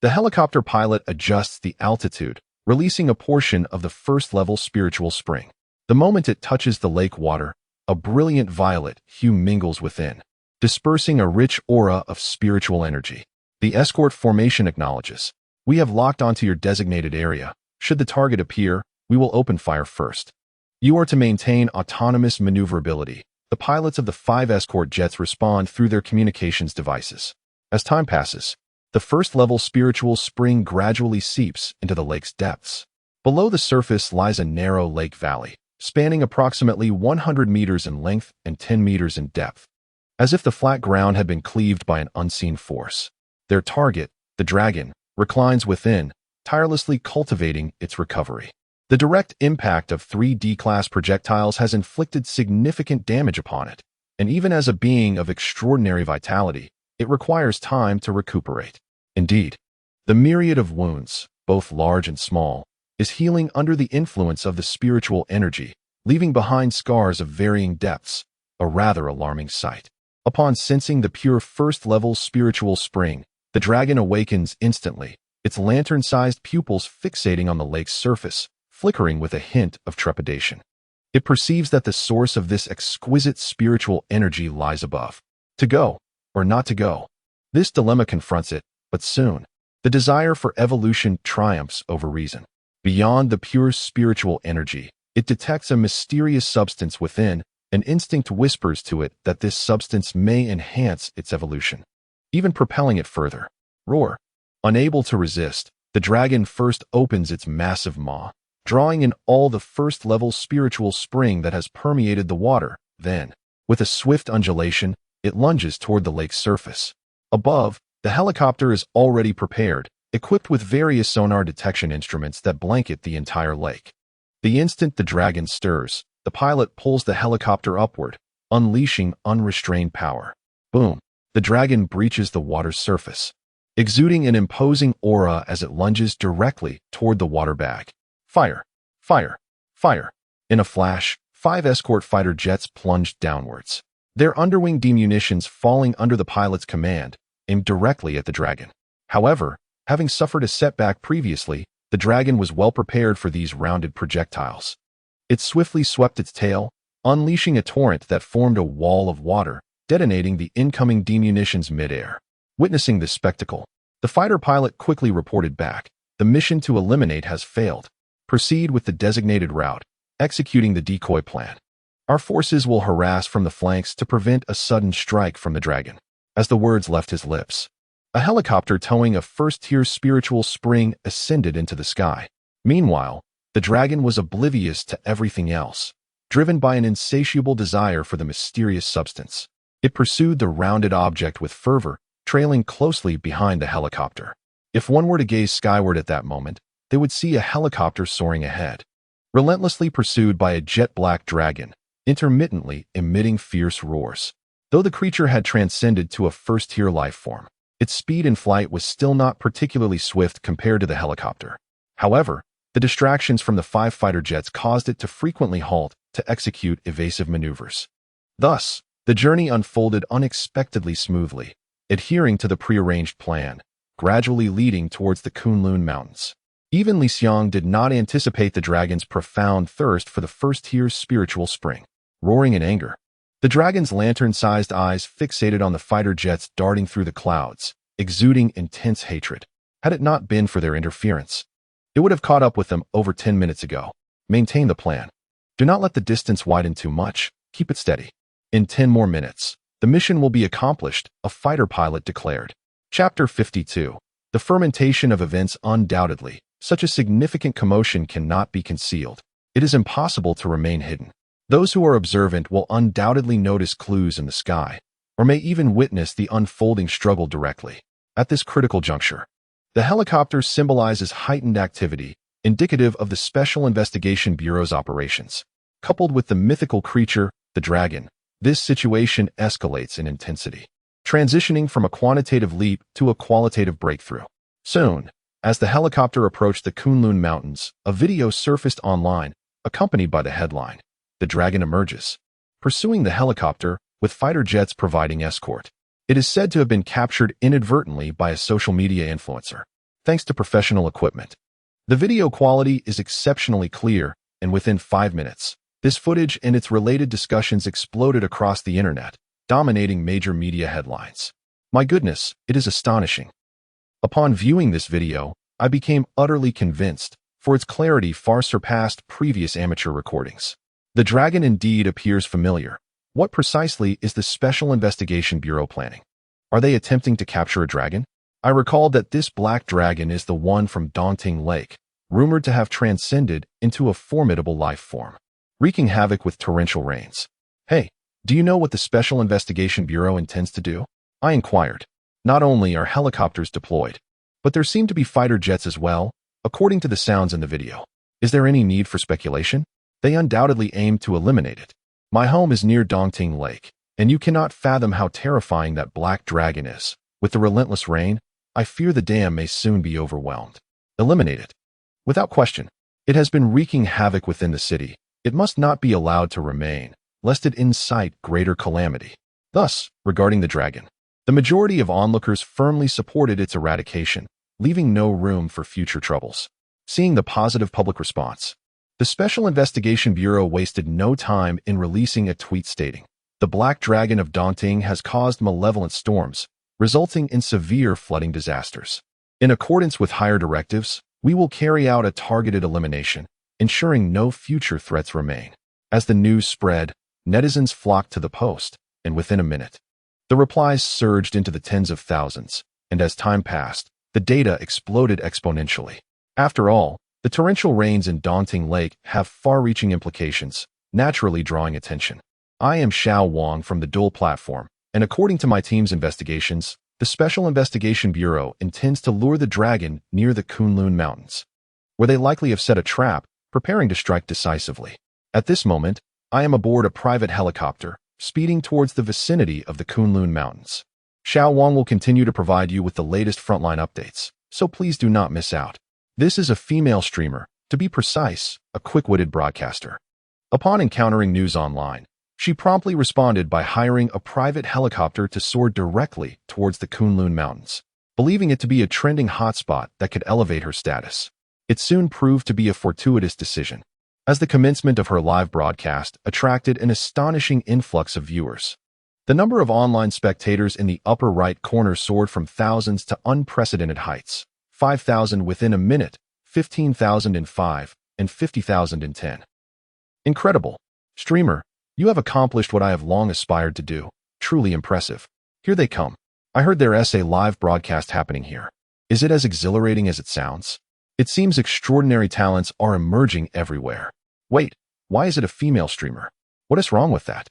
The helicopter pilot adjusts the altitude, releasing a portion of the first-level spiritual spring. The moment it touches the lake water, A brilliant violet hue mingles within, dispersing a rich aura of spiritual energy. The escort formation acknowledges. We have locked onto your designated area. Should the target appear, we will open fire first. You are to maintain autonomous maneuverability. The pilots of the 5 escort jets respond through their communications devices. As time passes, the first-level spiritual spring gradually seeps into the lake's depths. Below the surface lies a narrow lake valley, spanning approximately 100 meters in length and 10 meters in depth, as if the flat ground had been cleaved by an unseen force. Their target, the dragon, reclines within, tirelessly cultivating its recovery. The direct impact of 3 D-class projectiles has inflicted significant damage upon it, and even as a being of extraordinary vitality, it requires time to recuperate. Indeed, the myriad of wounds, both large and small, is healing under the influence of the spiritual energy, leaving behind scars of varying depths, a rather alarming sight. Upon sensing the pure first-level spiritual spring, the dragon awakens instantly, its lantern-sized pupils fixating on the lake's surface, flickering with a hint of trepidation. It perceives that the source of this exquisite spiritual energy lies above. To go, or not to go? This dilemma confronts it, but soon, the desire for evolution triumphs over reason. Beyond the pure spiritual energy, it detects a mysterious substance within. An instinct whispers to it that this substance may enhance its evolution, even propelling it further. Roar. Unable to resist, the dragon first opens its massive maw, drawing in all the first-level spiritual spring that has permeated the water. Then, with a swift undulation, it lunges toward the lake's surface. Above, the helicopter is already prepared, equipped with various sonar detection instruments that blanket the entire lake. The instant the dragon stirs, the pilot pulls the helicopter upward, unleashing unrestrained power. Boom! The dragon breaches the water's surface, exuding an imposing aura as it lunges directly toward the water bag. Fire! Fire! Fire! In a flash, 5 escort fighter jets plunged downwards, their underwing demunitions falling under the pilot's command, aimed directly at the dragon. However, having suffered a setback previously, the dragon was well prepared for these rounded projectiles. It swiftly swept its tail, unleashing a torrent that formed a wall of water, detonating the incoming demunitions midair. Witnessing this spectacle, the fighter pilot quickly reported back. The mission to eliminate has failed. Proceed with the designated route, executing the decoy plan. Our forces will harass from the flanks to prevent a sudden strike from the dragon. As the words left his lips, a helicopter towing a first-tier spiritual spring ascended into the sky. Meanwhile, the dragon was oblivious to everything else, driven by an insatiable desire for the mysterious substance. It pursued the rounded object with fervor, trailing closely behind the helicopter. If one were to gaze skyward at that moment, they would see a helicopter soaring ahead, relentlessly pursued by a jet-black dragon, intermittently emitting fierce roars. Though the creature had transcended to a first-tier life form, its speed in flight was still not particularly swift compared to the helicopter. However, the distractions from the 5 fighter jets caused it to frequently halt to execute evasive maneuvers. Thus, the journey unfolded unexpectedly smoothly, adhering to the prearranged plan, gradually leading towards the Kunlun Mountains. Even Li Xiang did not anticipate the dragon's profound thirst for the first-tier spiritual spring. Roaring in anger, the dragon's lantern-sized eyes fixated on the fighter jets darting through the clouds, exuding intense hatred. Had it not been for their interference, it would have caught up with them over 10 minutes ago. Maintain the plan. Do not let the distance widen too much. Keep it steady. In 10 more minutes, the mission will be accomplished, a fighter pilot declared. Chapter 52. The fermentation of events. Undoubtedly, such a significant commotion cannot be concealed. It is impossible to remain hidden. Those who are observant will undoubtedly notice clues in the sky, or may even witness the unfolding struggle directly. At this critical juncture, the helicopter symbolizes heightened activity, indicative of the Special Investigation Bureau's operations. Coupled with the mythical creature, the dragon, this situation escalates in intensity, transitioning from a quantitative leap to a qualitative breakthrough. Soon, as the helicopter approached the Kunlun Mountains, a video surfaced online, accompanied by the headline, "The Dragon Emerges," pursuing the helicopter, with fighter jets providing escort. It is said to have been captured inadvertently by a social media influencer, thanks to professional equipment. The video quality is exceptionally clear, and within 5 minutes, This footage and its related discussions exploded across the internet, dominating major media headlines. My goodness, it is astonishing. Upon viewing this video, I became utterly convinced, for its clarity far surpassed previous amateur recordings. The dragon indeed appears familiar. What precisely is the Special Investigation Bureau planning? Are they attempting to capture a dragon? I recalled that this black dragon is the one from Daunting Lake, rumored to have transcended into a formidable life form, wreaking havoc with torrential rains. Hey, do you know what the Special Investigation Bureau intends to do? I inquired. Not only are helicopters deployed, but there seem to be fighter jets as well, according to the sounds in the video. Is there any need for speculation? They undoubtedly aim to eliminate it. My home is near Daunting Lake, and you cannot fathom how terrifying that black dragon is. With the relentless rain, I fear the dam may soon be overwhelmed. Eliminate it. Without question. It has been wreaking havoc within the city. It must not be allowed to remain, lest it incite greater calamity. Thus, regarding the dragon, the majority of onlookers firmly supported its eradication, leaving no room for future troubles. Seeing the positive public response, the Special Investigation Bureau wasted no time in releasing a tweet stating, "The Black Dragon of Daunting has caused malevolent storms, resulting in severe flooding disasters. In accordance with higher directives, we will carry out a targeted elimination, ensuring no future threats remain." As the news spread, netizens flocked to the post, and within a minute, the replies surged into the tens of thousands, and as time passed, the data exploded exponentially. After all, the torrential rains in Daunting Lake have far-reaching implications, naturally drawing attention. I am Xiao Wang from the Dual Platform, and according to my team's investigations, the Special Investigation Bureau intends to lure the dragon near the Kunlun Mountains, where they likely have set a trap, preparing to strike decisively. At this moment, I am aboard a private helicopter, speeding towards the vicinity of the Kunlun Mountains. Xiao Wang will continue to provide you with the latest frontline updates, so please do not miss out. This is a female streamer, to be precise, a quick-witted broadcaster. Upon encountering news online, she promptly responded by hiring a private helicopter to soar directly towards the Kunlun Mountains, believing it to be a trending hotspot that could elevate her status. It soon proved to be a fortuitous decision, as the commencement of her live broadcast attracted an astonishing influx of viewers. The number of online spectators in the upper right corner soared from thousands to unprecedented heights, 5,000 within a minute, 15,000 in 5, and 50,000 in 10. Incredible. Streamer, you have accomplished what I have long aspired to do. Truly impressive. Here they come. I heard there is a live broadcast happening here. Is it as exhilarating as it sounds? It seems extraordinary talents are emerging everywhere. Wait, why is it a female streamer? What is wrong with that?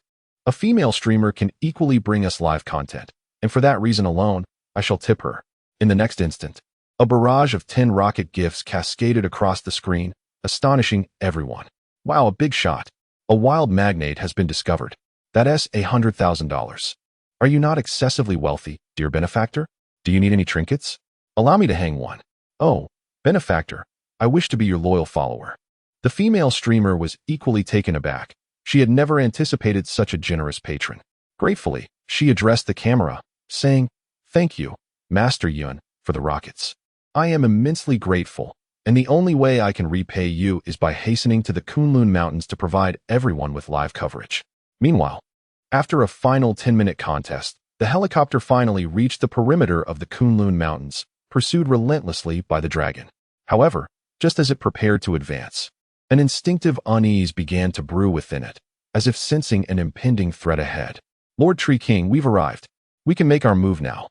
A female streamer can equally bring us live content, and for that reason alone, I shall tip her. In the next instant, a barrage of 10 rocket gifts cascaded across the screen, astonishing everyone. Wow, a big shot. A wild magnate has been discovered. That is $100,000. Are you not excessively wealthy, dear benefactor? Do you need any trinkets? Allow me to hang one. Oh, benefactor, I wish to be your loyal follower. The female streamer was equally taken aback. She had never anticipated such a generous patron. Gratefully, she addressed the camera, saying, "Thank you, Master Yun, for the rockets. I am immensely grateful, and the only way I can repay you is by hastening to the Kunlun Mountains to provide everyone with live coverage." Meanwhile, after a final 10-minute contest, the helicopter finally reached the perimeter of the Kunlun Mountains, pursued relentlessly by the dragon. However, just as it prepared to advance, an instinctive unease began to brew within it, as if sensing an impending threat ahead. "Lord Tree King, we've arrived. We can make our move now."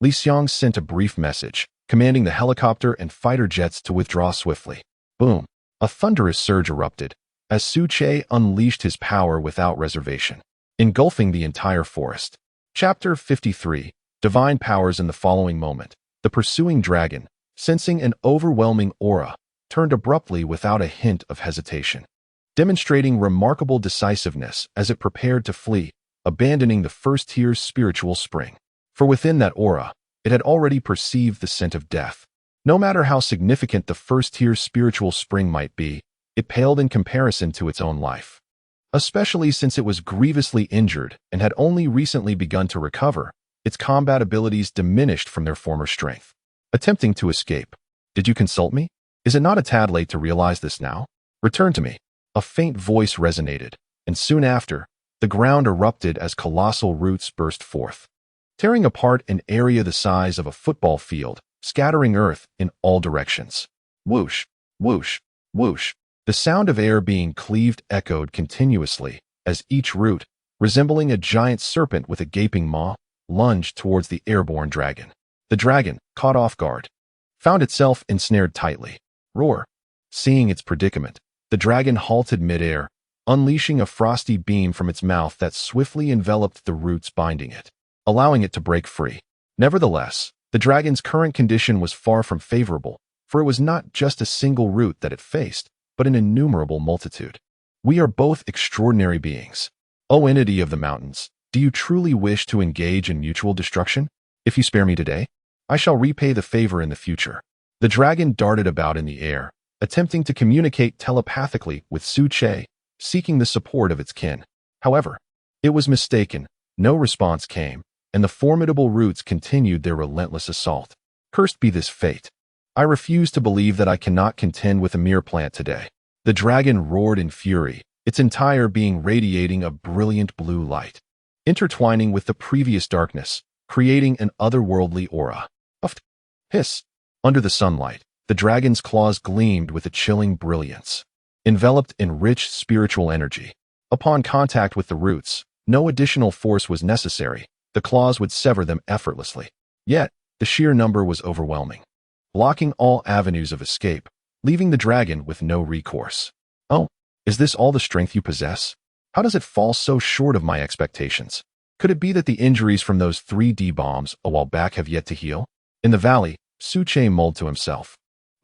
Li Xiang sent a brief message, commanding the helicopter and fighter jets to withdraw swiftly. Boom! A thunderous surge erupted, as Su Che unleashed his power without reservation, engulfing the entire forest. Chapter 53, Divine Powers. In the following moment, the pursuing dragon, sensing an overwhelming aura, turned abruptly without a hint of hesitation, demonstrating remarkable decisiveness as it prepared to flee, abandoning the first tier's spiritual spring. For within that aura, it had already perceived the scent of death. No matter how significant the first tier's spiritual spring might be, it paled in comparison to its own life. Especially since it was grievously injured and had only recently begun to recover, its combat abilities diminished from their former strength. Attempting to escape. Did you consult me? Is it not a tad late to realize this now? Return to me. A faint voice resonated, and soon after, the ground erupted as colossal roots burst forth, tearing apart an area the size of a football field, scattering earth in all directions. Whoosh, whoosh, whoosh. The sound of air being cleaved echoed continuously as each root, resembling a giant serpent with a gaping maw, lunged towards the airborne dragon. The dragon, caught off guard, found itself ensnared tightly. Roar. Seeing its predicament, the dragon halted midair, unleashing a frosty beam from its mouth that swiftly enveloped the roots binding it, allowing it to break free. Nevertheless, the dragon's current condition was far from favorable, for it was not just a single root that it faced, but an innumerable multitude. We are both extraordinary beings. O entity of the mountains, do you truly wish to engage in mutual destruction? If you spare me today, I shall repay the favor in the future. The dragon darted about in the air, attempting to communicate telepathically with Su Che, seeking the support of its kin. However, it was mistaken. No response came, and the formidable roots continued their relentless assault. Cursed be this fate. I refuse to believe that I cannot contend with a mere plant today. The dragon roared in fury, its entire being radiating a brilliant blue light, intertwining with the previous darkness, creating an otherworldly aura. Puff, hiss. Under the sunlight, the dragon's claws gleamed with a chilling brilliance, enveloped in rich spiritual energy. Upon contact with the roots, no additional force was necessary. The claws would sever them effortlessly. Yet, the sheer number was overwhelming, blocking all avenues of escape, leaving the dragon with no recourse. Oh, is this all the strength you possess? How does it fall so short of my expectations? Could it be that the injuries from those 3D bombs a while back have yet to heal? In the valley, Su Che mulled to himself,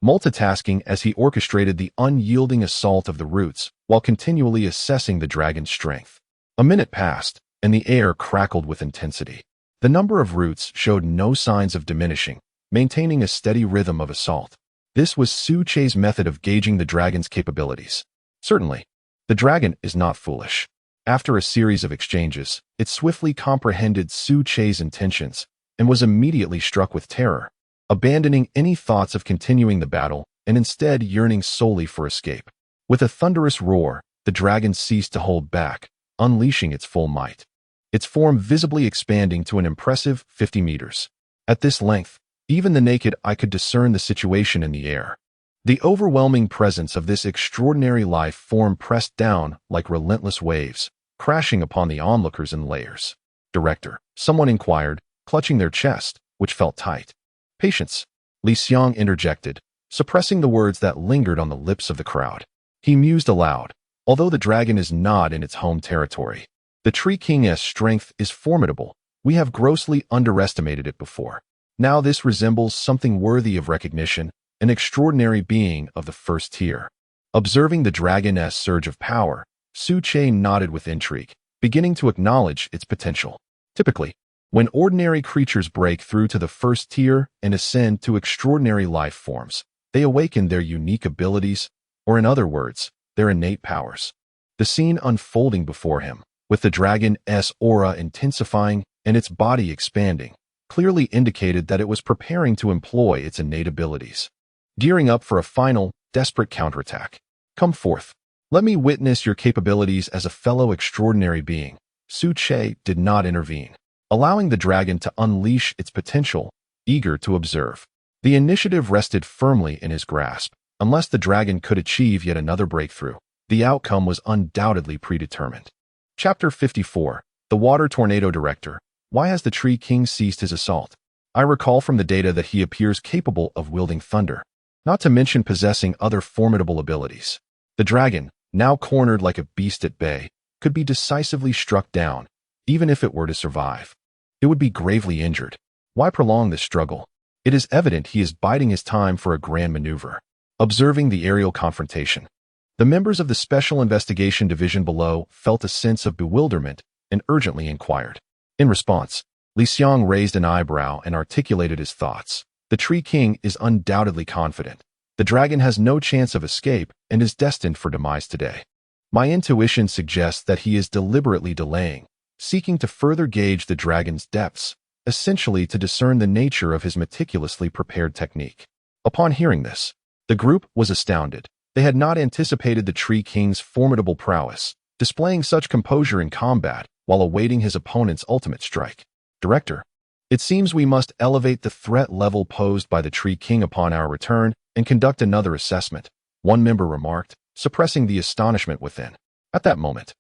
multitasking as he orchestrated the unyielding assault of the roots while continually assessing the dragon's strength. A minute passed, and the air crackled with intensity. The number of roots showed no signs of diminishing, maintaining a steady rhythm of assault. This was Su Che's method of gauging the dragon's capabilities. Certainly, the dragon is not foolish. After a series of exchanges, it swiftly comprehended Su Che's intentions and was immediately struck with terror, abandoning any thoughts of continuing the battle and instead yearning solely for escape. With a thunderous roar, the dragon ceased to hold back, unleashing its full might, its form visibly expanding to an impressive 50 meters. At this length, even the naked eye could discern the situation in the air. The overwhelming presence of this extraordinary life form pressed down like relentless waves, crashing upon the onlookers in layers. Director, someone inquired, clutching their chest, which felt tight. Patience, Li Xiang interjected, suppressing the words that lingered on the lips of the crowd. He mused aloud. Although the dragon is not in its home territory, the Tree King's strength is formidable. We have grossly underestimated it before. Now this resembles something worthy of recognition, an extraordinary being of the first tier. Observing the dragon's surge of power, Su Che nodded with intrigue, beginning to acknowledge its potential. Typically, when ordinary creatures break through to the first tier and ascend to extraordinary life forms, they awaken their unique abilities, or in other words, their innate powers. The scene unfolding before him, with the dragon's aura intensifying and its body expanding, clearly indicated that it was preparing to employ its innate abilities, gearing up for a final, desperate counterattack. Come forth. Let me witness your capabilities as a fellow extraordinary being. Su Che did not intervene, allowing the dragon to unleash its potential, eager to observe. The initiative rested firmly in his grasp. Unless the dragon could achieve yet another breakthrough, the outcome was undoubtedly predetermined. Chapter 54. The Water Tornado Director. Why has the Tree King ceased his assault? I recall from the data that he appears capable of wielding thunder, not to mention possessing other formidable abilities. The dragon, now cornered like a beast at bay, could be decisively struck down, even if it were to survive. It would be gravely injured. Why prolong this struggle? It is evident he is biding his time for a grand maneuver. Observing the aerial confrontation, the members of the Special Investigation Division below felt a sense of bewilderment and urgently inquired. In response, Li Xiang raised an eyebrow and articulated his thoughts. The Tree King is undoubtedly confident. The dragon has no chance of escape and is destined for demise today. My intuition suggests that he is deliberately delaying, seeking to further gauge the dragon's depths, essentially to discern the nature of his meticulously prepared technique. Upon hearing this, the group was astounded. They had not anticipated the Tree King's formidable prowess, displaying such composure in combat while awaiting his opponent's ultimate strike. Director, it seems we must elevate the threat level posed by the Tree King upon our return and conduct another assessment, one member remarked, suppressing the astonishment within. At that moment,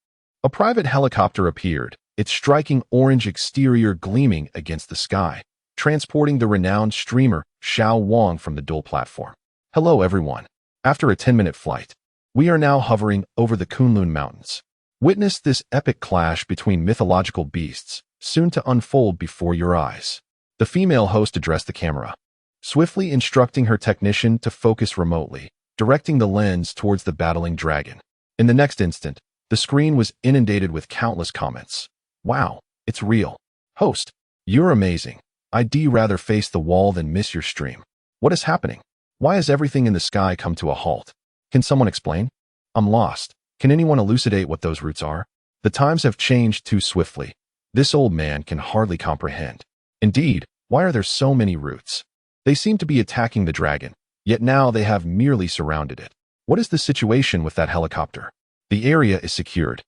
a private helicopter appeared, its striking orange exterior gleaming against the sky, transporting the renowned streamer Xiao Wang from the dual platform. Hello everyone. After a 10-minute flight, we are now hovering over the Kunlun Mountains. Witness this epic clash between mythological beasts, soon to unfold before your eyes. The female host addressed the camera, swiftly instructing her technician to focus remotely, directing the lens towards the battling dragon. In the next instant, the screen was inundated with countless comments. Wow, it's real. Host, you're amazing. I'd rather face the wall than miss your stream. What is happening? Why has everything in the sky come to a halt? Can someone explain? I'm lost. Can anyone elucidate what those roots are? The times have changed too swiftly. This old man can hardly comprehend. Indeed, why are there so many roots? They seem to be attacking the dragon, yet now they have merely surrounded it. What is the situation with that helicopter? The area is secured.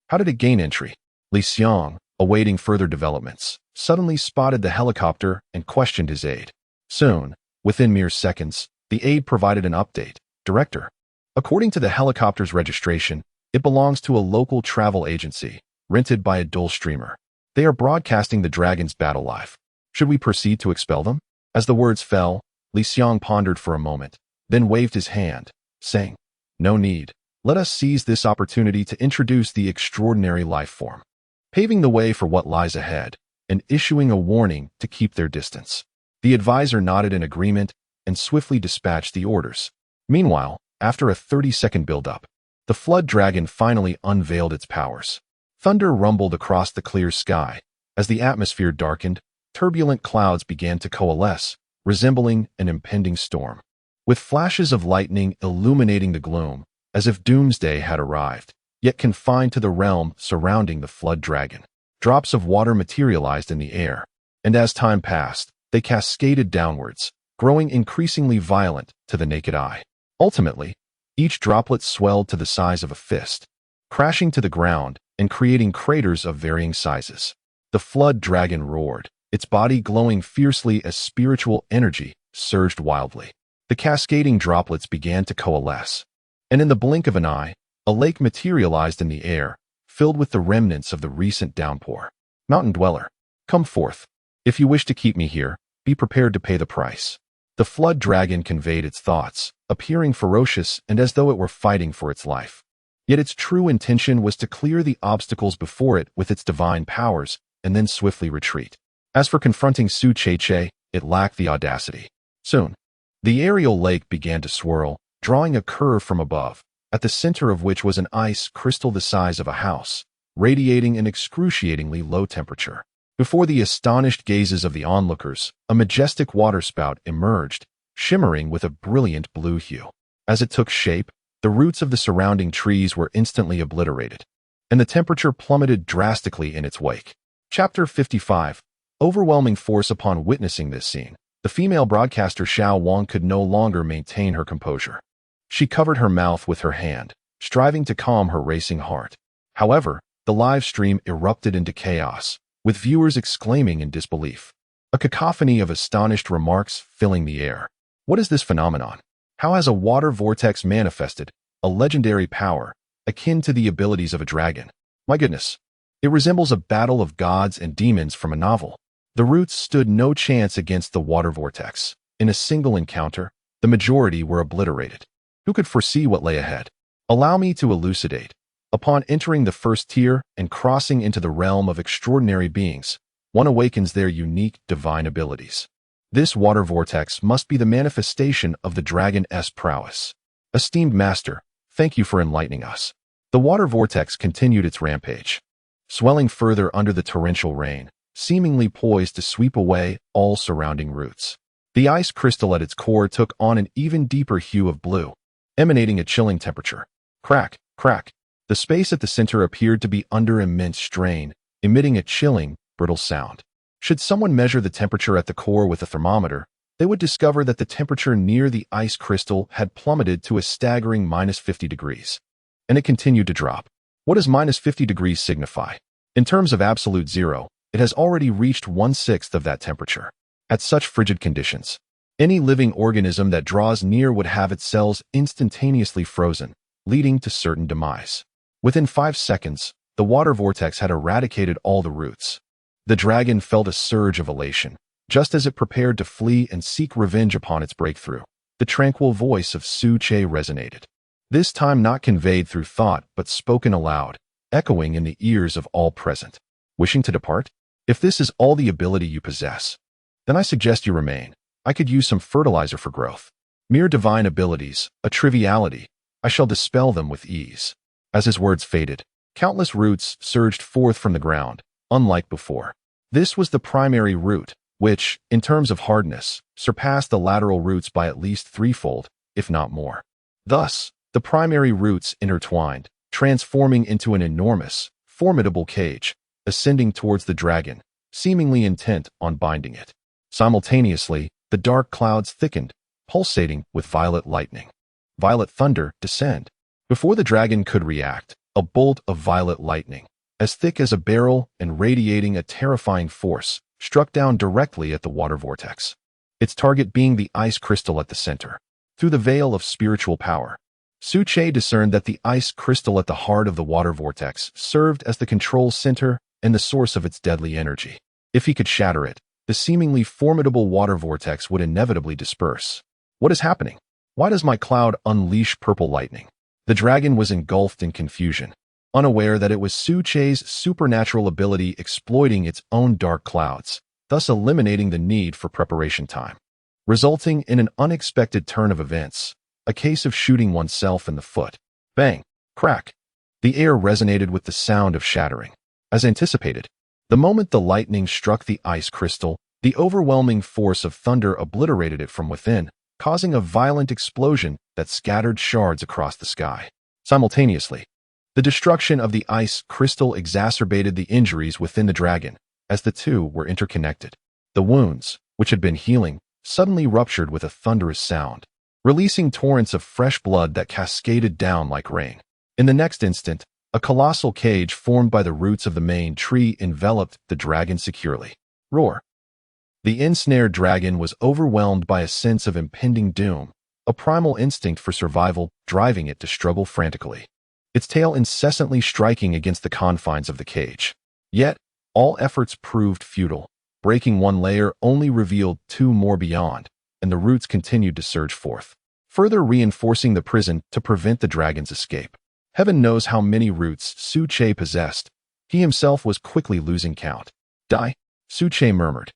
How did it gain entry? Li Xiang, awaiting further developments, suddenly spotted the helicopter and questioned his aide. Soon, within mere seconds, the aide provided an update. Director, according to the helicopter's registration, it belongs to a local travel agency, rented by a dual streamer. They are broadcasting the dragon's battle live. Should we proceed to expel them? As the words fell, Li Xiang pondered for a moment, then waved his hand, saying, No need. Let us seize this opportunity to introduce the extraordinary life form, paving the way for what lies ahead, and issuing a warning to keep their distance. The advisor nodded in agreement and swiftly dispatched the orders. Meanwhile, after a 30-second build-up, the flood dragon finally unveiled its powers. Thunder rumbled across the clear sky. As the atmosphere darkened, turbulent clouds began to coalesce, resembling an impending storm. With flashes of lightning illuminating the gloom, as if doomsday had arrived, yet confined to the realm surrounding the flood dragon. Drops of water materialized in the air, and as time passed, they cascaded downwards, growing increasingly violent to the naked eye. Ultimately, each droplet swelled to the size of a fist, crashing to the ground and creating craters of varying sizes. The flood dragon roared, its body glowing fiercely as spiritual energy surged wildly. The cascading droplets began to coalesce, and in the blink of an eye, a lake materialized in the air, filled with the remnants of the recent downpour. Mountain dweller, come forth. If you wish to keep me here, be prepared to pay the price. The flood dragon conveyed its thoughts, appearing ferocious and as though it were fighting for its life. Yet its true intention was to clear the obstacles before it with its divine powers and then swiftly retreat. As for confronting Su Che, it lacked the audacity. Soon, the aerial lake began to swirl, drawing a curve from above, at the center of which was an ice crystal the size of a house, radiating an excruciatingly low temperature. Before the astonished gazes of the onlookers, a majestic waterspout emerged, shimmering with a brilliant blue hue. As it took shape, the roots of the surrounding trees were instantly obliterated, and the temperature plummeted drastically in its wake. Chapter 55. Overwhelming force. Upon witnessing this scene, the female broadcaster Xiao Wang could no longer maintain her composure. She covered her mouth with her hand, striving to calm her racing heart. However, the live stream erupted into chaos, with viewers exclaiming in disbelief. A cacophony of astonished remarks filling the air. What is this phenomenon? How has a water vortex manifested, a legendary power, akin to the abilities of a dragon? My goodness, it resembles a battle of gods and demons from a novel. The roots stood no chance against the water vortex. In a single encounter, the majority were obliterated. Who could foresee what lay ahead? Allow me to elucidate. Upon entering the first tier and crossing into the realm of extraordinary beings, one awakens their unique divine abilities. This water vortex must be the manifestation of the dragon's prowess. Esteemed master, thank you for enlightening us. The water vortex continued its rampage, swelling further under the torrential rain, seemingly poised to sweep away all surrounding roots. The ice crystal at its core took on an even deeper hue of blue, emanating a chilling temperature. Crack, crack. The space at the center appeared to be under immense strain, emitting a chilling, brittle sound. Should someone measure the temperature at the core with a thermometer, they would discover that the temperature near the ice crystal had plummeted to a staggering -50 degrees. And it continued to drop. What does -50 degrees signify? In terms of absolute zero, it has already reached 1/6 of that temperature. At such frigid conditions, any living organism that draws near would have its cells instantaneously frozen, leading to certain demise. Within 5 seconds, the water vortex had eradicated all the roots. The dragon felt a surge of elation. Just as it prepared to flee and seek revenge upon its breakthrough, the tranquil voice of Su Che resonated. This time not conveyed through thought, but spoken aloud, echoing in the ears of all present. Wishing to depart? If this is all the ability you possess, then I suggest you remain. I could use some fertilizer for growth. Mere divine abilities, a triviality. I shall dispel them with ease. As his words faded, countless roots surged forth from the ground, unlike before. This was the primary root, which, in terms of hardness, surpassed the lateral roots by at least threefold, if not more. Thus, the primary roots intertwined, transforming into an enormous, formidable cage, ascending towards the dragon, seemingly intent on binding it. Simultaneously, the dark clouds thickened, pulsating with violet lightning. Violet thunder, descend. Before the dragon could react, a bolt of violet lightning, as thick as a barrel and radiating a terrifying force, struck down directly at the water vortex, its target being the ice crystal at the center. Through the veil of spiritual power, Su Che discerned that the ice crystal at the heart of the water vortex served as the control center and the source of its deadly energy. If he could shatter it, the seemingly formidable water vortex would inevitably disperse. What is happening? Why does my cloud unleash purple lightning? The dragon was engulfed in confusion, unaware that it was Su Che's supernatural ability exploiting its own dark clouds, thus eliminating the need for preparation time, resulting in an unexpected turn of events, a case of shooting oneself in the foot. Bang! Crack! The air resonated with the sound of shattering. As anticipated, the moment the lightning struck the ice crystal, the overwhelming force of thunder obliterated it from within, causing a violent explosion that scattered shards across the sky. Simultaneously, the destruction of the ice crystal exacerbated the injuries within the dragon, as the two were interconnected. The wounds, which had been healing, suddenly ruptured with a thunderous sound, releasing torrents of fresh blood that cascaded down like rain. In the next instant, a colossal cage formed by the roots of the main tree enveloped the dragon securely. Roar! The ensnared dragon was overwhelmed by a sense of impending doom, a primal instinct for survival driving it to struggle frantically, its tail incessantly striking against the confines of the cage. Yet, all efforts proved futile. Breaking one layer only revealed two more beyond, and the roots continued to surge forth, further reinforcing the prison to prevent the dragon's escape. Heaven knows how many roots Su Che possessed. He himself was quickly losing count. Die, Su Che murmured,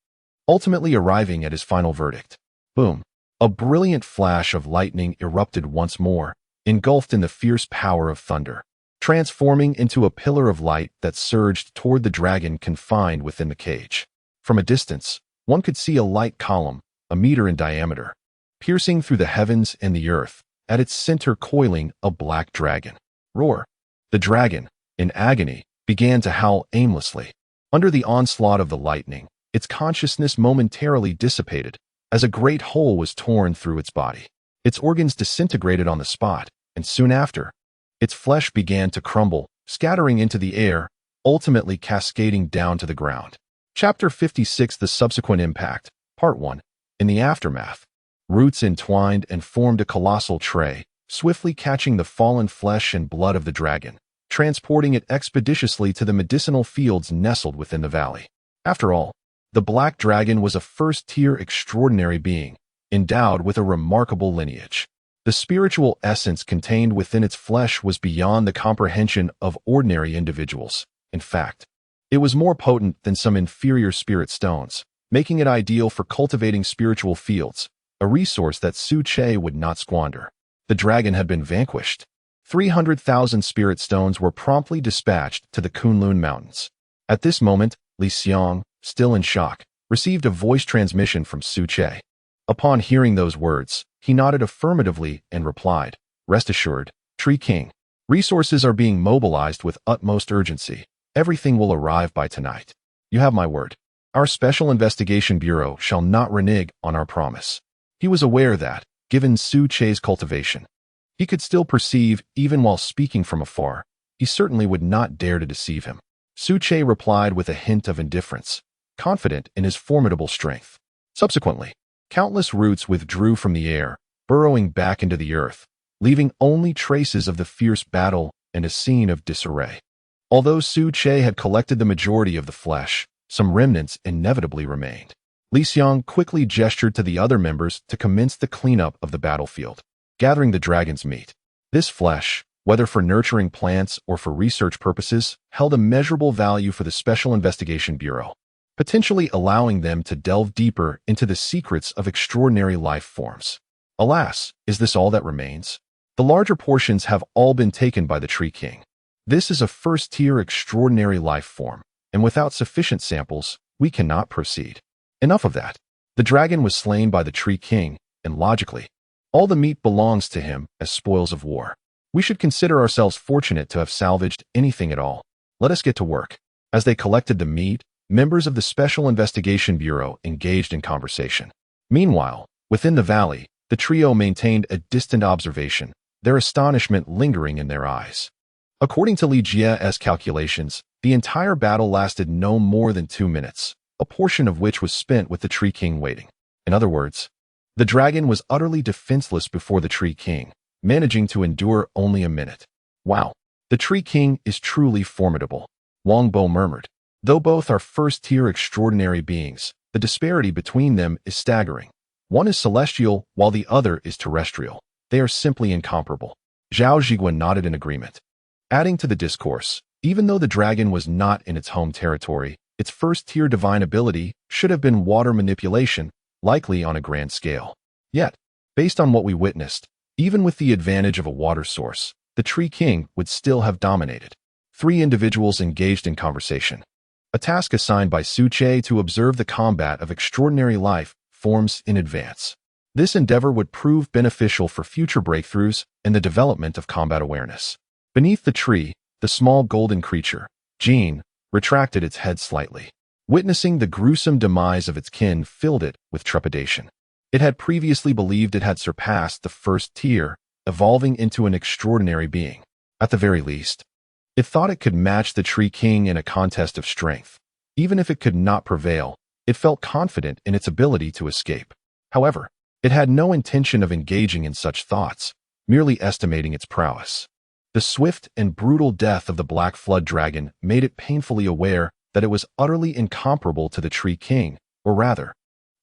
ultimately arriving at his final verdict. Boom! A brilliant flash of lightning erupted once more, engulfed in the fierce power of thunder, transforming into a pillar of light that surged toward the dragon confined within the cage. From a distance, one could see a light column, a meter in diameter, piercing through the heavens and the earth, at its center coiling a black dragon. Roar! The dragon, in agony, began to howl aimlessly. Under the onslaught of the lightning, its consciousness momentarily dissipated, as a great hole was torn through its body. Its organs disintegrated on the spot, and soon after, its flesh began to crumble, scattering into the air, ultimately cascading down to the ground. Chapter 56: The Subsequent Impact, Part 1. In the aftermath, roots entwined and formed a colossal tray, swiftly catching the fallen flesh and blood of the dragon, transporting it expeditiously to the medicinal fields nestled within the valley. After all, the black dragon was a first-tier extraordinary being, endowed with a remarkable lineage. The spiritual essence contained within its flesh was beyond the comprehension of ordinary individuals. In fact, it was more potent than some inferior spirit stones, making it ideal for cultivating spiritual fields, a resource that Su Che would not squander. The dragon had been vanquished. 300,000 spirit stones were promptly dispatched to the Kunlun Mountains. At this moment, Li Xiang, still in shock, received a voice transmission from Su Che. Upon hearing those words, he nodded affirmatively and replied, "Rest assured, Tree King. Resources are being mobilized with utmost urgency. Everything will arrive by tonight. You have my word." Our Special Investigation Bureau shall not renege on our promise. He was aware that, given Su Che's cultivation, he could still perceive even while speaking from afar. He certainly would not dare to deceive him. Su Che replied with a hint of indifference, confident in his formidable strength. Subsequently, countless roots withdrew from the air, burrowing back into the earth, leaving only traces of the fierce battle and a scene of disarray. Although Su Che had collected the majority of the flesh, some remnants inevitably remained. Li Xiang quickly gestured to the other members to commence the cleanup of the battlefield, gathering the dragon's meat. This flesh, whether for nurturing plants or for research purposes, held immeasurable value for the Special Investigation Bureau, potentially allowing them to delve deeper into the secrets of extraordinary life forms. Alas, is this all that remains? The larger portions have all been taken by the Tree King. This is a first-tier extraordinary life form, and without sufficient samples, we cannot proceed. Enough of that. The dragon was slain by the Tree King, and logically, all the meat belongs to him as spoils of war. We should consider ourselves fortunate to have salvaged anything at all. Let us get to work. As they collected the meat, members of the Special Investigation Bureau engaged in conversation. Meanwhile, within the valley, the trio maintained a distant observation, their astonishment lingering in their eyes. According to Li Jie's calculations, the entire battle lasted no more than 2 minutes, a portion of which was spent with the Tree King waiting. In other words, the dragon was utterly defenseless before the Tree King, managing to endure only a minute. Wow, the Tree King is truly formidable, Wang Bo murmured. Though both are first-tier extraordinary beings, the disparity between them is staggering. One is celestial, while the other is terrestrial. They are simply incomparable. Zhao Zhiguan nodded in agreement. Adding to the discourse, even though the dragon was not in its home territory, its first-tier divine ability should have been water manipulation, likely on a grand scale. Yet, based on what we witnessed, even with the advantage of a water source, the Tree King would still have dominated. 3 individuals engaged in conversation. A task assigned by Su Che to observe the combat of extraordinary life forms in advance. This endeavor would prove beneficial for future breakthroughs and the development of combat awareness. Beneath the tree, the small golden creature, Jean, retracted its head slightly. Witnessing the gruesome demise of its kin filled it with trepidation. It had previously believed it had surpassed the first tier, evolving into an extraordinary being. At the very least, it thought it could match the Tree King in a contest of strength. Even if it could not prevail, it felt confident in its ability to escape. However, it had no intention of engaging in such thoughts, merely estimating its prowess. The swift and brutal death of the Black Flood Dragon made it painfully aware that it was utterly incomparable to the Tree King, or rather,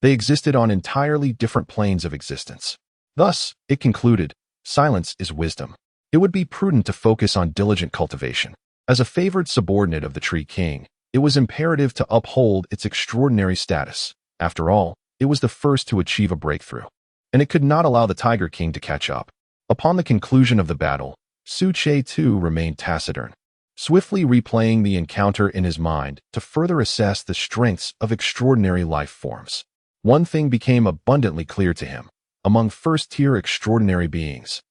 they existed on entirely different planes of existence. Thus, it concluded, silence is wisdom. It would be prudent to focus on diligent cultivation. As a favored subordinate of the Tree King, it was imperative to uphold its extraordinary status. After all, it was the first to achieve a breakthrough, and it could not allow the Tiger King to catch up. Upon the conclusion of the battle, Su Che too remained taciturn, swiftly replaying the encounter in his mind to further assess the strengths of extraordinary life forms. One thing became abundantly clear to him. Among first-tier extraordinary beings,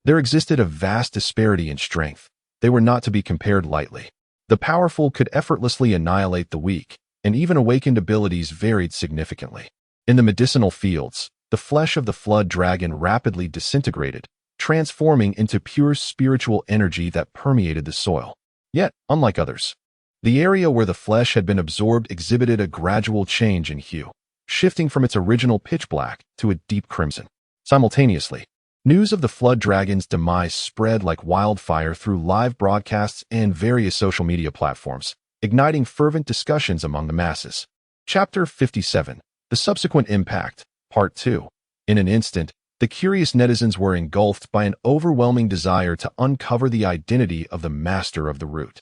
there existed a vast disparity in strength. They were not to be compared lightly. The powerful could effortlessly annihilate the weak, and even awakened abilities varied significantly. In the medicinal fields, the flesh of the flood dragon rapidly disintegrated, transforming into pure spiritual energy that permeated the soil. Yet, unlike others, the area where the flesh had been absorbed exhibited a gradual change in hue, shifting from its original pitch black to a deep crimson. Simultaneously, news of the flood dragon's demise spread like wildfire through live broadcasts and various social media platforms, igniting fervent discussions among the masses. Chapter 57. The Subsequent Impact, Part 2. In an instant, the curious netizens were engulfed by an overwhelming desire to uncover the identity of the master of the root.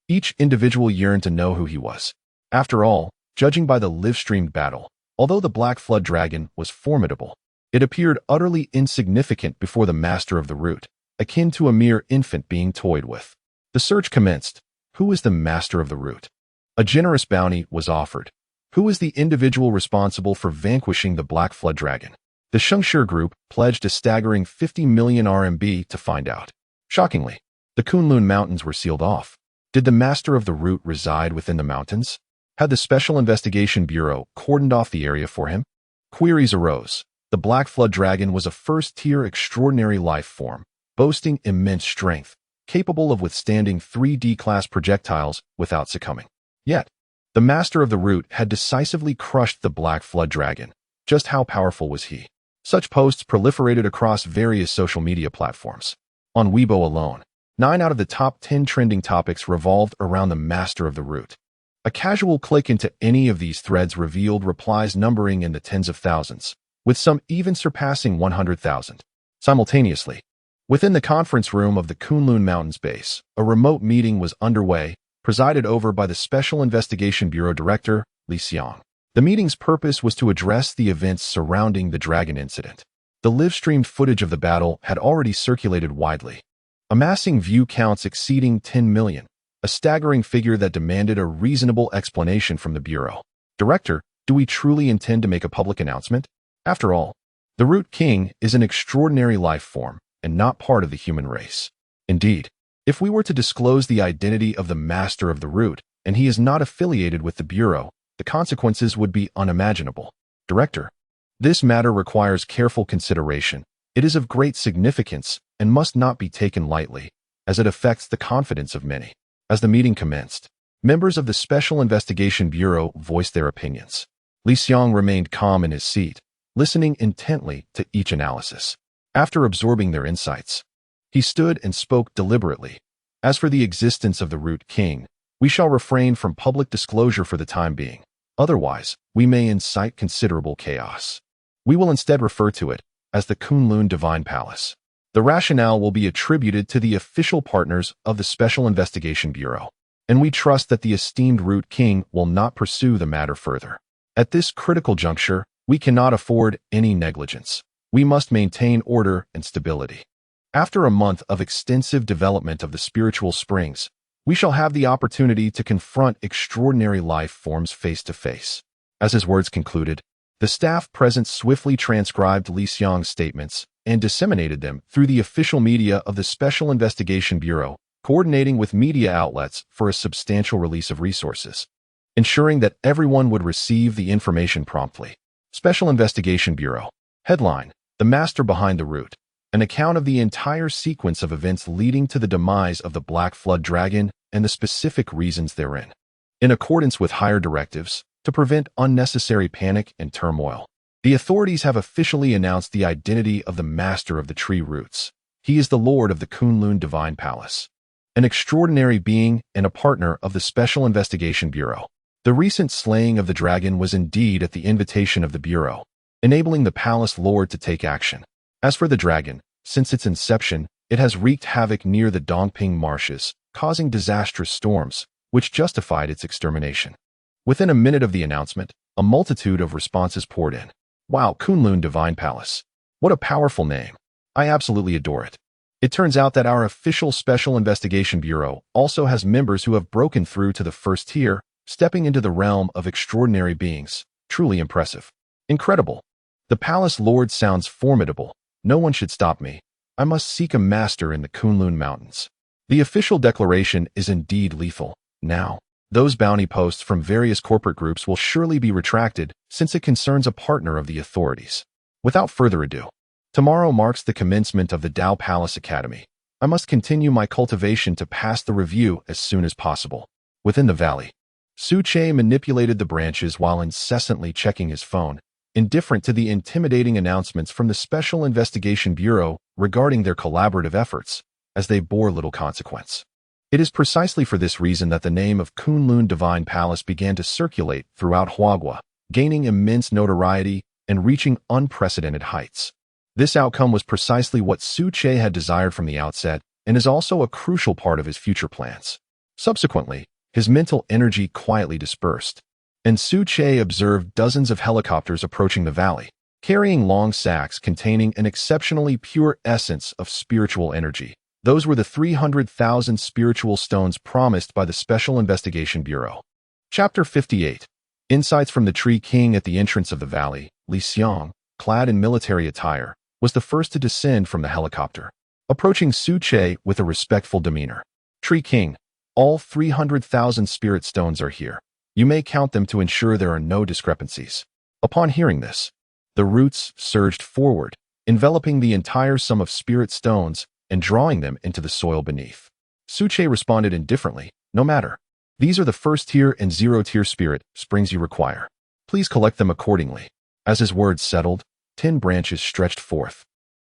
Each individual yearned to know who he was. After all, judging by the live-streamed battle, although the Black Flood Dragon was formidable, it appeared utterly insignificant before the master of the root, akin to a mere infant being toyed with. The search commenced. Who is the master of the root? A generous bounty was offered. Who is the individual responsible for vanquishing the Black Flood Dragon? The Shengshi group pledged a staggering 50 million RMB to find out. Shockingly, the Kunlun Mountains were sealed off. Did the master of the root reside within the mountains? Had the Special Investigation Bureau cordoned off the area for him? Queries arose. The Black Flood Dragon was a first-tier extraordinary life form, boasting immense strength, capable of withstanding 3D-class projectiles without succumbing. Yet, the Master of the Root had decisively crushed the Black Flood Dragon. Just how powerful was he? Such posts proliferated across various social media platforms. On Weibo alone, 9 out of the top 10 trending topics revolved around the Master of the Root. A casual click into any of these threads revealed replies numbering in the tens of thousands, with some even surpassing 100,000. Simultaneously, within the conference room of the Kunlun Mountains base, a remote meeting was underway, presided over by the Special Investigation Bureau Director, Li Xiang. The meeting's purpose was to address the events surrounding the dragon incident. The live-streamed footage of the battle had already circulated widely, amassing view counts exceeding 10 million, a staggering figure that demanded a reasonable explanation from the Bureau. Director, do we truly intend to make a public announcement? After all, the Root King is an extraordinary life form and not part of the human race. Indeed, if we were to disclose the identity of the Master of the Root, and he is not affiliated with the Bureau, the consequences would be unimaginable. Director, this matter requires careful consideration. It is of great significance and must not be taken lightly, as it affects the confidence of many. As the meeting commenced, members of the Special Investigation Bureau voiced their opinions. Li Xiang remained calm in his seat, listening intently to each analysis. After absorbing their insights, he stood and spoke deliberately. As for the existence of the Root King, we shall refrain from public disclosure for the time being. Otherwise, we may incite considerable chaos. We will instead refer to it as the Kunlun Divine Palace. The rationale will be attributed to the official partners of the Special Investigation Bureau, and we trust that the esteemed Root King will not pursue the matter further. At this critical juncture, we cannot afford any negligence. We must maintain order and stability. After a month of extensive development of the spiritual springs, we shall have the opportunity to confront extraordinary life forms face to face. As his words concluded, the staff present swiftly transcribed Li Xiang's statements and disseminated them through the official media of the Special Investigation Bureau, coordinating with media outlets for a substantial release of resources, ensuring that everyone would receive the information promptly. Special Investigation Bureau. Headline: The Master Behind the Root. An account of the entire sequence of events leading to the demise of the Black Flood Dragon and the specific reasons therein. In accordance with higher directives, to prevent unnecessary panic and turmoil, the authorities have officially announced the identity of the Master of the Tree Roots. He is the Lord of the Kunlun Divine Palace, an extraordinary being and a partner of the Special Investigation Bureau. The recent slaying of the dragon was indeed at the invitation of the Bureau, enabling the Palace Lord to take action. As for the dragon, since its inception, it has wreaked havoc near the Dongping marshes, causing disastrous storms, which justified its extermination. Within a minute of the announcement, a multitude of responses poured in. Wow, Kunlun Divine Palace. What a powerful name. I absolutely adore it. It turns out that our official Special Investigation Bureau also has members who have broken through to the first tier, stepping into the realm of extraordinary beings. Truly impressive. Incredible. The Palace Lord sounds formidable. No one should stop me. I must seek a master in the Kunlun Mountains. The official declaration is indeed lethal. Now, those bounty posts from various corporate groups will surely be retracted since it concerns a partner of the authorities. Without further ado, tomorrow marks the commencement of the Dao Palace Academy. I must continue my cultivation to pass the review as soon as possible. Within the valley, Su Che manipulated the branches while incessantly checking his phone, indifferent to the intimidating announcements from the Special Investigation Bureau regarding their collaborative efforts, as they bore little consequence. It is precisely for this reason that the name of Kunlun Divine Palace began to circulate throughout Huagua, gaining immense notoriety and reaching unprecedented heights. This outcome was precisely what Su Che had desired from the outset and is also a crucial part of his future plans. Subsequently, his mental energy quietly dispersed, and Su Che observed dozens of helicopters approaching the valley, carrying long sacks containing an exceptionally pure essence of spiritual energy. Those were the 300,000 spiritual stones promised by the Special Investigation Bureau. Chapter 58. Insights from the Tree King. At the entrance of the valley, Li Xiang, clad in military attire, was the first to descend from the helicopter, approaching Su Che with a respectful demeanor. Tree King, all 300,000 spirit stones are here. You may count them to ensure there are no discrepancies. Upon hearing this, the roots surged forward, enveloping the entire sum of spirit stones and drawing them into the soil beneath. Suche responded indifferently, no matter. These are the first tier and zero-tier spirit springs you require. Please collect them accordingly. As his words settled, 10 branches stretched forth,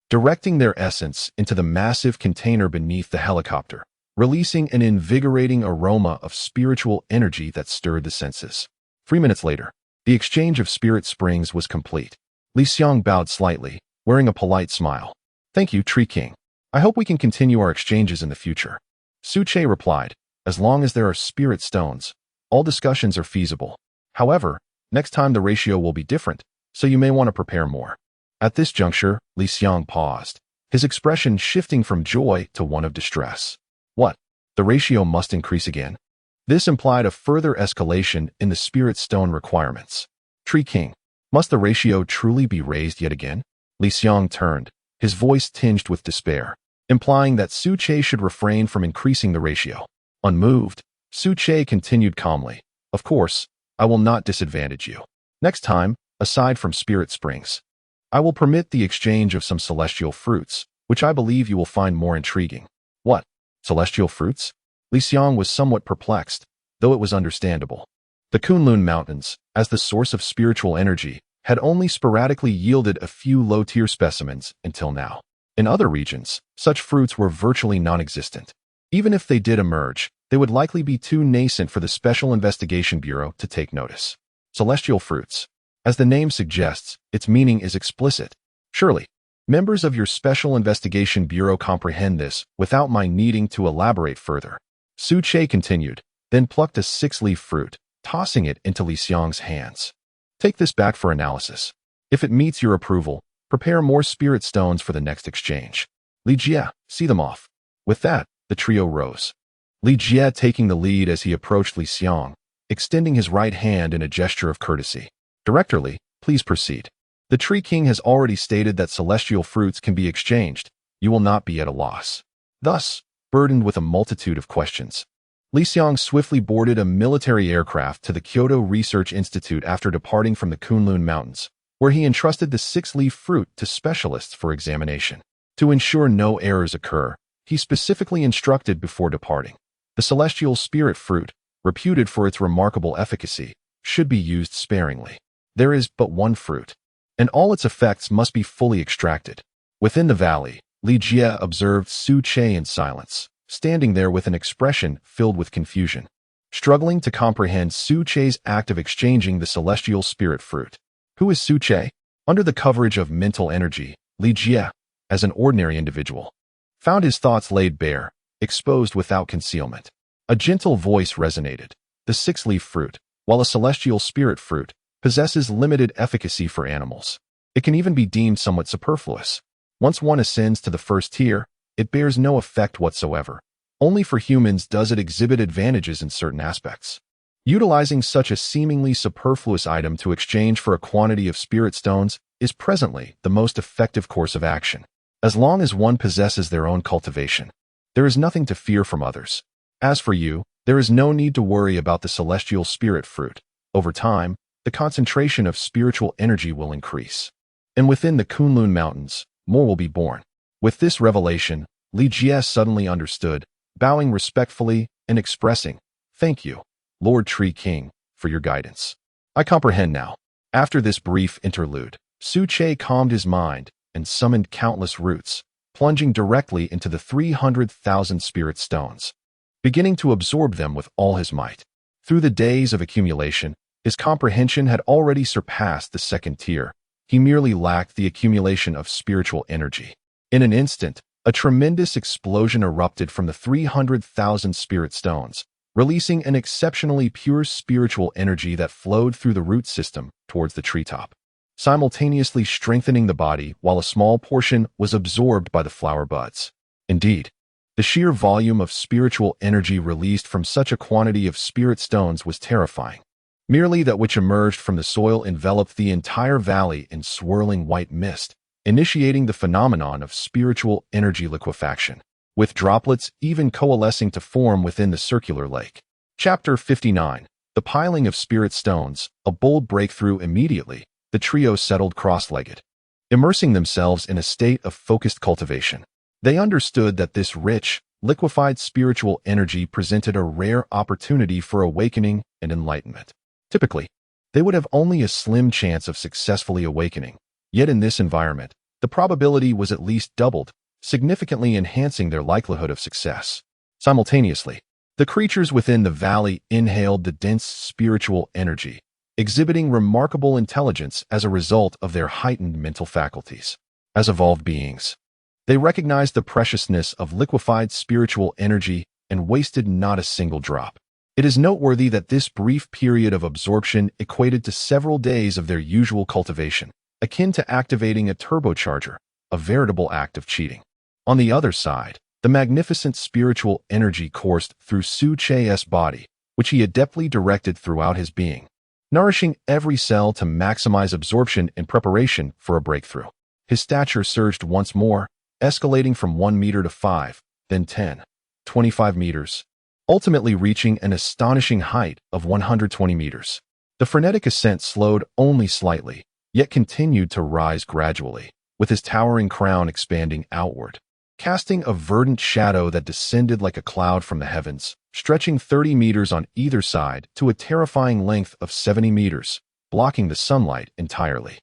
directing their essence into the massive container beneath the helicopter, releasing an invigorating aroma of spiritual energy that stirred the senses. 3 minutes later, the exchange of spirit springs was complete. Li Xiang bowed slightly, wearing a polite smile. Thank you, Tree King. I hope we can continue our exchanges in the future. Suche replied, as long as there are spirit stones, all discussions are feasible. However, next time the ratio will be different, so you may want to prepare more. At this juncture, Li Xiang paused, his expression shifting from joy to one of distress. What? The ratio must increase again? This implied a further escalation in the spirit stone requirements. Tree King, must the ratio truly be raised yet again? Li Xiang turned, his voice tinged with despair, implying that Suche should refrain from increasing the ratio. Unmoved, Suche continued calmly, of course, I will not disadvantage you. Next time, aside from spirit springs, I will permit the exchange of some celestial fruits, which I believe you will find more intriguing. What? Celestial fruits? Li Xiang was somewhat perplexed, though it was understandable. The Kunlun Mountains, as the source of spiritual energy, had only sporadically yielded a few low-tier specimens until now. In other regions, such fruits were virtually non-existent. Even if they did emerge, they would likely be too nascent for the Special Investigation Bureau to take notice. Celestial fruits. As the name suggests, its meaning is explicit. Surely, members of your Special Investigation Bureau comprehend this without my needing to elaborate further. Suche continued, then plucked a 6-leaf fruit, tossing it into Li Xiang's hands. Take this back for analysis. If it meets your approval, prepare more spirit stones for the next exchange. Li Jie, see them off. With that, the trio rose. Li Jie taking the lead as he approached Li Xiang, extending his right hand in a gesture of courtesy. Director Li, please proceed. The Tree King has already stated that celestial fruits can be exchanged. You will not be at a loss. Thus, burdened with a multitude of questions, Li Xiang swiftly boarded a military aircraft to the Kyoto Research Institute after departing from the Kunlun Mountains, where he entrusted the 6-leaf fruit to specialists for examination. To ensure no errors occur, he specifically instructed before departing. The celestial spirit fruit, reputed for its remarkable efficacy, should be used sparingly. There is but one fruit, and all its effects must be fully extracted. Within the valley, Li Jie observed Suche in silence, standing there with an expression filled with confusion, struggling to comprehend Suche's act of exchanging the celestial spirit fruit. Who is Suche? Under the coverage of mental energy, Li Jie, as an ordinary individual, found his thoughts laid bare, exposed without concealment. A gentle voice resonated. The 6-leaf fruit, while a celestial spirit fruit, possesses limited efficacy for animals. It can even be deemed somewhat superfluous. Once one ascends to the first tier, it bears no effect whatsoever. Only for humans does it exhibit advantages in certain aspects. Utilizing such a seemingly superfluous item to exchange for a quantity of spirit stones is presently the most effective course of action. As long as one possesses their own cultivation, there is nothing to fear from others. As for you, there is no need to worry about the celestial spirit fruit. Over time, the concentration of spiritual energy will increase. And within the Kunlun Mountains, more will be born. With this revelation, Li Jie suddenly understood, bowing respectfully and expressing, "Thank you, Lord Tree King, for your guidance. I comprehend now." After this brief interlude, Suche calmed his mind and summoned countless roots, plunging directly into the 300,000 spirit stones, beginning to absorb them with all his might. Through the days of accumulation, his comprehension had already surpassed the second tier. He merely lacked the accumulation of spiritual energy. In an instant, a tremendous explosion erupted from the 300,000 spirit stones, releasing an exceptionally pure spiritual energy that flowed through the root system towards the treetop, simultaneously strengthening the body while a small portion was absorbed by the flower buds. Indeed, the sheer volume of spiritual energy released from such a quantity of spirit stones was terrifying. Merely that which emerged from the soil enveloped the entire valley in swirling white mist, initiating the phenomenon of spiritual energy liquefaction, with droplets even coalescing to form within the circular lake. Chapter 59. The piling of spirit stones, a bold breakthrough immediately, the trio settled cross-legged, immersing themselves in a state of focused cultivation. They understood that this rich, liquefied spiritual energy presented a rare opportunity for awakening and enlightenment. Typically, they would have only a slim chance of successfully awakening, yet in this environment, the probability was at least doubled, significantly enhancing their likelihood of success. Simultaneously, the creatures within the valley inhaled the dense spiritual energy, exhibiting remarkable intelligence as a result of their heightened mental faculties. As evolved beings, they recognized the preciousness of liquefied spiritual energy and wasted not a single drop. It is noteworthy that this brief period of absorption equated to several days of their usual cultivation, akin to activating a turbocharger, a veritable act of cheating. On the other side, the magnificent spiritual energy coursed through Su Che's body, which he adeptly directed throughout his being, nourishing every cell to maximize absorption in preparation for a breakthrough. His stature surged once more, escalating from 1 meter to 5, then 10, 25 meters, ultimately reaching an astonishing height of 120 meters. The frenetic ascent slowed only slightly, yet continued to rise gradually, with his towering crown expanding outward, casting a verdant shadow that descended like a cloud from the heavens, stretching 30 meters on either side to a terrifying length of 70 meters, blocking the sunlight entirely.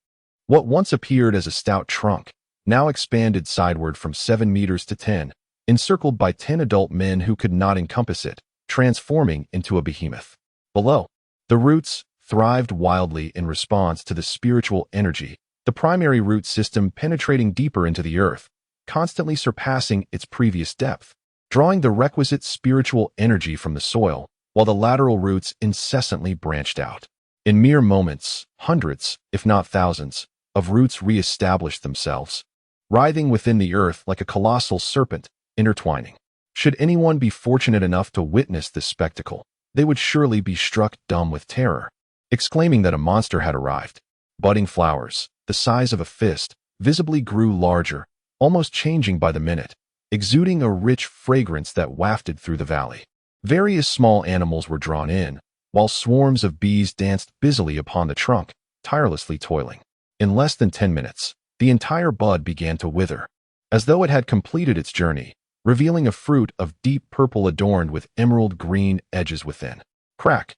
What once appeared as a stout trunk now expanded sideward from 7 meters to 10, encircled by 10 adult men who could not encompass it, transforming into a behemoth. Below, the roots thrived wildly in response to the spiritual energy, the primary root system penetrating deeper into the earth, constantly surpassing its previous depth, drawing the requisite spiritual energy from the soil, while the lateral roots incessantly branched out. In mere moments, hundreds, if not thousands, of roots re-established themselves, writhing within the earth like a colossal serpent, intertwining. Should anyone be fortunate enough to witness this spectacle, they would surely be struck dumb with terror, exclaiming that a monster had arrived. Budding flowers, the size of a fist, visibly grew larger, almost changing by the minute, exuding a rich fragrance that wafted through the valley. Various small animals were drawn in, while swarms of bees danced busily upon the trunk, tirelessly toiling. In less than 10 minutes, the entire bud began to wither, as though it had completed its journey, revealing a fruit of deep purple adorned with emerald green edges within. Crack!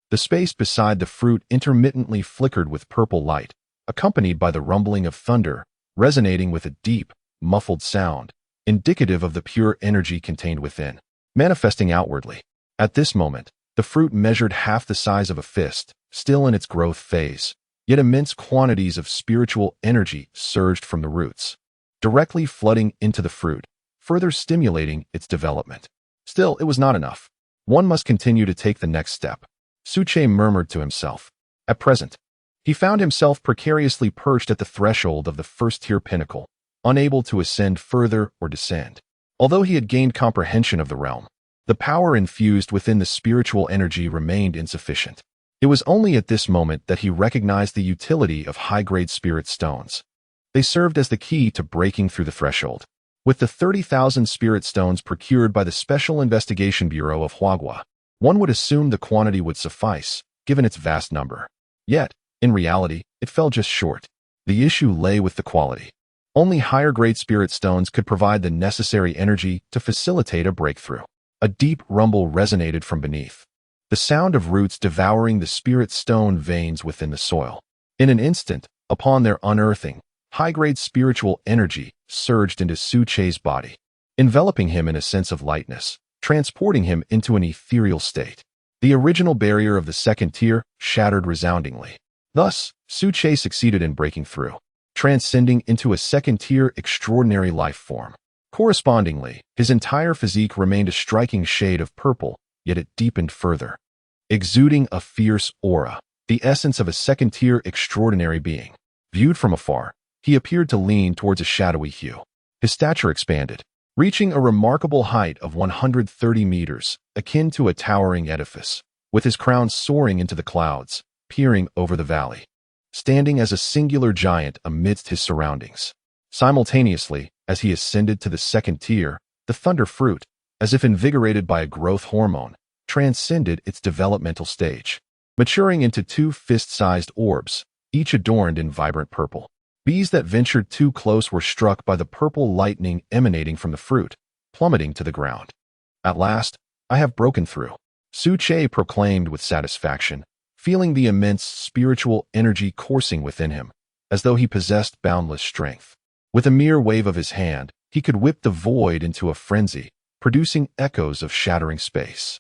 The space beside the fruit intermittently flickered with purple light, accompanied by the rumbling of thunder, resonating with a deep, muffled sound, indicative of the pure energy contained within, manifesting outwardly. At this moment, the fruit measured half the size of a fist, still in its growth phase, yet immense quantities of spiritual energy surged from the roots, directly flooding into the fruit, further stimulating its development. Still, it was not enough. One must continue to take the next step. Su Che murmured to himself. At present, he found himself precariously perched at the threshold of the first-tier pinnacle, unable to ascend further or descend. Although he had gained comprehension of the realm, the power infused within the spiritual energy remained insufficient. It was only at this moment that he recognized the utility of high-grade spirit stones. They served as the key to breaking through the threshold. With the 30,000 spirit stones procured by the Special Investigation Bureau of Huagua, one would assume the quantity would suffice, given its vast number. Yet, in reality, it fell just short. The issue lay with the quality. Only higher-grade spirit stones could provide the necessary energy to facilitate a breakthrough. A deep rumble resonated from beneath, the sound of roots devouring the spirit stone veins within the soil. In an instant, upon their unearthing, high-grade spiritual energy surged into Su Che's body, enveloping him in a sense of lightness, transporting him into an ethereal state. The original barrier of the second tier shattered resoundingly. Thus, Su Che succeeded in breaking through, transcending into a second-tier extraordinary life form. Correspondingly, his entire physique remained a striking shade of purple, yet it deepened further, exuding a fierce aura, the essence of a second-tier extraordinary being. Viewed from afar, he appeared to lean towards a shadowy hue. His stature expanded, reaching a remarkable height of 130 meters, akin to a towering edifice, with his crown soaring into the clouds, peering over the valley, standing as a singular giant amidst his surroundings. Simultaneously, as he ascended to the second tier, the thunder fruit, as if invigorated by a growth hormone, transcended its developmental stage, maturing into two fist-sized orbs, each adorned in vibrant purple. Bees that ventured too close were struck by the purple lightning emanating from the fruit, plummeting to the ground. At last, I have broken through, Su Che proclaimed with satisfaction, feeling the immense spiritual energy coursing within him, as though he possessed boundless strength. With a mere wave of his hand, he could whip the void into a frenzy, producing echoes of shattering space.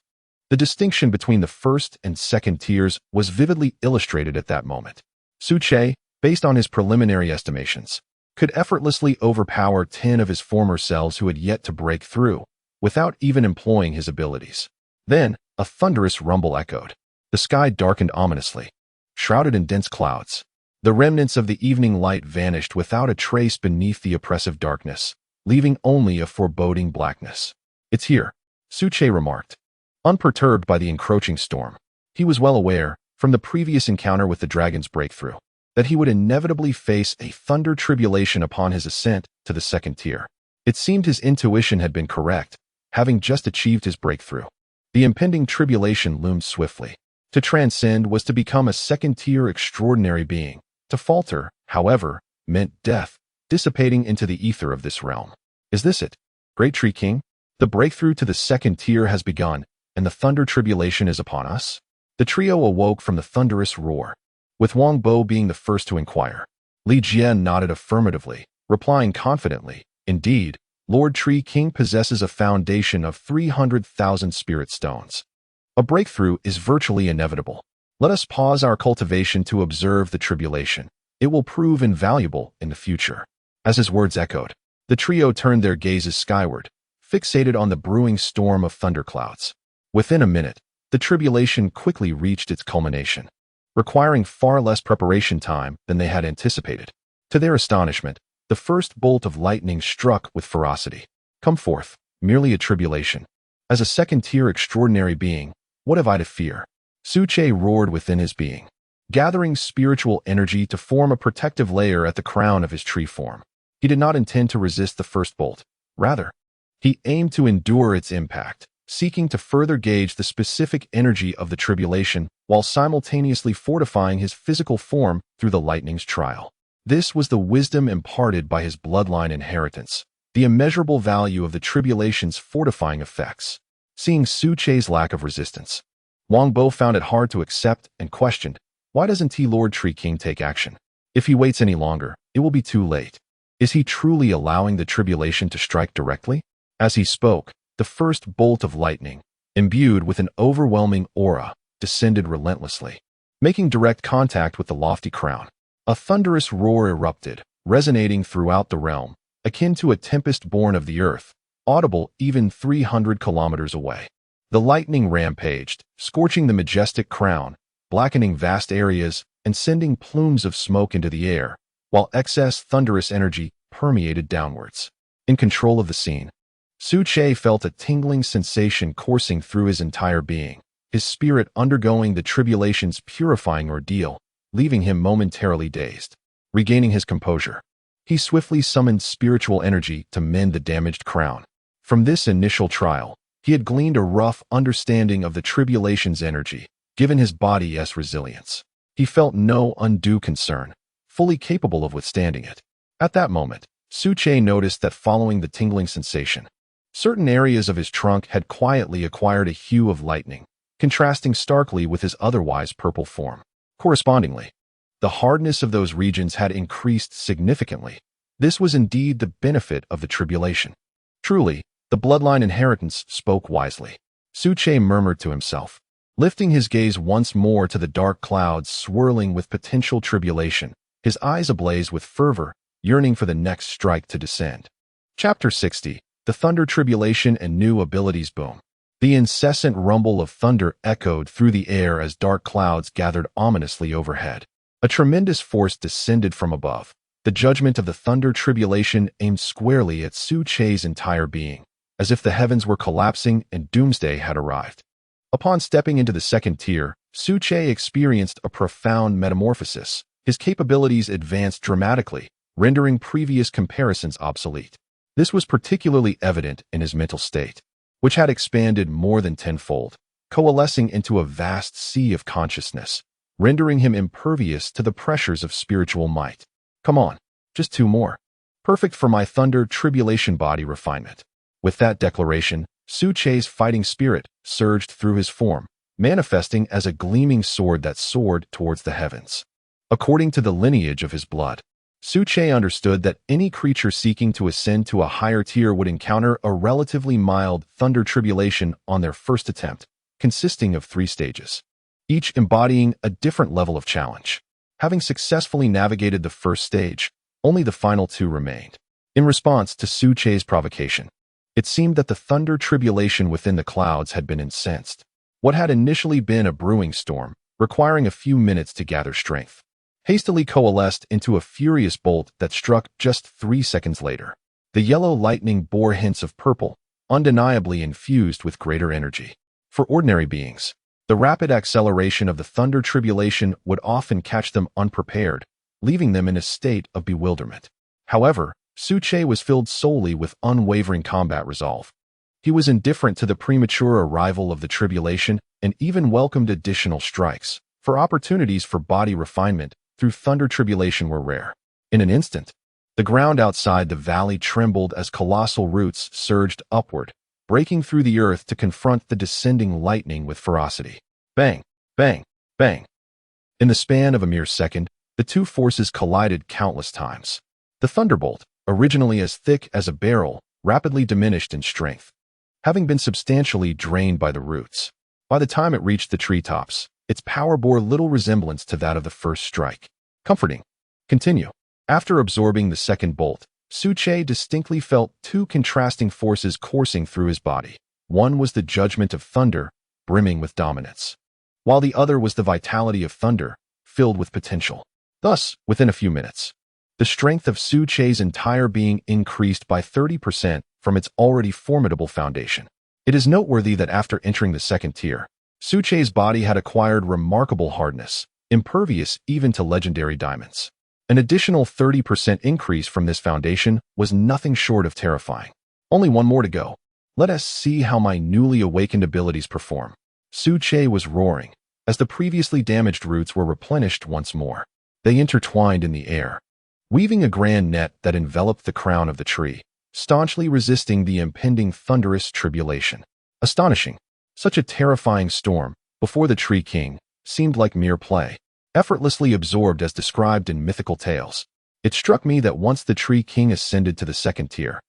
The distinction between the first and second tiers was vividly illustrated at that moment. Su Che, based on his preliminary estimations, could effortlessly overpower 10 of his former selves who had yet to break through, without even employing his abilities. Then, a thunderous rumble echoed. The sky darkened ominously, shrouded in dense clouds. The remnants of the evening light vanished without a trace beneath the oppressive darkness, leaving only a foreboding blackness. "It's here," Su Che remarked. Unperturbed by the encroaching storm, he was well aware, from the previous encounter with the dragon's breakthrough, that he would inevitably face a thunder tribulation upon his ascent to the second tier. It seemed his intuition had been correct, having just achieved his breakthrough. The impending tribulation loomed swiftly. To transcend was to become a second-tier extraordinary being. To falter, however, meant death, dissipating into the ether of this realm. "Is this it, Great Tree King? The breakthrough to the second tier has begun, and the thunder tribulation is upon us?" The trio awoke from the thunderous roar, with Wang Bo being the first to inquire. Li Jian nodded affirmatively, replying confidently, "Indeed, Lord Tree King possesses a foundation of 300,000 spirit stones. A breakthrough is virtually inevitable. Let us pause our cultivation to observe the tribulation. It will prove invaluable in the future." As his words echoed, the trio turned their gazes skyward, fixated on the brewing storm of thunderclouds. Within a minute, the tribulation quickly reached its culmination, requiring far less preparation time than they had anticipated. To their astonishment, the first bolt of lightning struck with ferocity. "Come forth, merely a tribulation. As a second-tier extraordinary being, what have I to fear?" Su Che roared within his being, gathering spiritual energy to form a protective layer at the crown of his tree form. He did not intend to resist the first bolt. Rather, he aimed to endure its impact, seeking to further gauge the specific energy of the tribulation while simultaneously fortifying his physical form through the lightning's trial. This was the wisdom imparted by his bloodline inheritance, the immeasurable value of the tribulation's fortifying effects. Seeing Su Che's lack of resistance, Wang Bo found it hard to accept and questioned, why doesn't Lord Tree King take action? If he waits any longer, it will be too late. Is he truly allowing the tribulation to strike directly? As he spoke, the first bolt of lightning, imbued with an overwhelming aura, descended relentlessly, making direct contact with the lofty crown. A thunderous roar erupted, resonating throughout the realm, akin to a tempest born of the earth, audible even 300 kilometers away. The lightning rampaged, scorching the majestic crown, blackening vast areas, and sending plumes of smoke into the air, while excess thunderous energy permeated downwards. In control of the scene, Su Che felt a tingling sensation coursing through his entire being, his spirit undergoing the tribulation's purifying ordeal, leaving him momentarily dazed. Regaining his composure, he swiftly summoned spiritual energy to mend the damaged crown. From this initial trial, he had gleaned a rough understanding of the tribulation's energy, given his body's resilience. He felt no undue concern, fully capable of withstanding it. At that moment, Su Che noticed that following the tingling sensation, certain areas of his trunk had quietly acquired a hue of lightning, contrasting starkly with his otherwise purple form. Correspondingly, the hardness of those regions had increased significantly. This was indeed the benefit of the tribulation. Truly, the bloodline inheritance spoke wisely. Su Che murmured to himself, lifting his gaze once more to the dark clouds swirling with potential tribulation, his eyes ablaze with fervor, yearning for the next strike to descend. Chapter 60. The Thunder Tribulation and New Abilities Boom. The incessant rumble of thunder echoed through the air as dark clouds gathered ominously overhead. A tremendous force descended from above. The judgment of the thunder tribulation aimed squarely at Su Che's entire being, as if the heavens were collapsing and doomsday had arrived. Upon stepping into the second tier, Su Che experienced a profound metamorphosis. His capabilities advanced dramatically, rendering previous comparisons obsolete. This was particularly evident in his mental state, which had expanded more than tenfold. coalescing into a vast sea of consciousness, rendering him impervious to the pressures of spiritual might. Come on, just 2 more. Perfect for my thunder tribulation body refinement. With that declaration, Su Che's fighting spirit surged through his form, manifesting as a gleaming sword that soared towards the heavens. According to the lineage of his blood, Su Che understood that any creature seeking to ascend to a higher tier would encounter a relatively mild thunder tribulation on their first attempt, consisting of 3 stages, each embodying a different level of challenge. Having successfully navigated the first stage, only the final 2 remained. In response to Su Che's provocation, it seemed that the thunder tribulation within the clouds had been incensed. What had initially been a brewing storm, requiring a few minutes to gather strength, hastily coalesced into a furious bolt that struck just 3 seconds later. The yellow lightning bore hints of purple, undeniably infused with greater energy. For ordinary beings, the rapid acceleration of the thunder tribulation would often catch them unprepared, leaving them in a state of bewilderment. However, Su Che was filled solely with unwavering combat resolve. He was indifferent to the premature arrival of the tribulation and even welcomed additional strikes, for opportunities for body refinement through thunder tribulation were rare. In an instant, the ground outside the valley trembled as colossal roots surged upward, breaking through the earth to confront the descending lightning with ferocity. Bang, bang, bang. In the span of a mere second, the 2 forces collided countless times. The thunderbolt, originally as thick as a barrel, rapidly diminished in strength, having been substantially drained by the roots. By the time it reached the treetops, its power bore little resemblance to that of the first strike. Comforting. Continue. After absorbing the second bolt, Su Che distinctly felt 2 contrasting forces coursing through his body. One was the judgment of thunder, brimming with dominance, while the other was the vitality of thunder, filled with potential. Thus, within a few minutes, the strength of Su Che's entire being increased by 30% from its already formidable foundation. It is noteworthy that after entering the second tier, Su Che's body had acquired remarkable hardness, impervious even to legendary diamonds. An additional 30% increase from this foundation was nothing short of terrifying. Only 1 more to go. Let us see how my newly awakened abilities perform. Su Che was roaring, as the previously damaged roots were replenished once more. They intertwined in the air, weaving a grand net that enveloped the crown of the tree, staunchly resisting the impending thunderous tribulation. Astonishing. Such a terrifying storm, before the Tree King, seemed like mere play, effortlessly absorbed as described in mythical tales. It struck me that once the Tree King ascended to the second tier,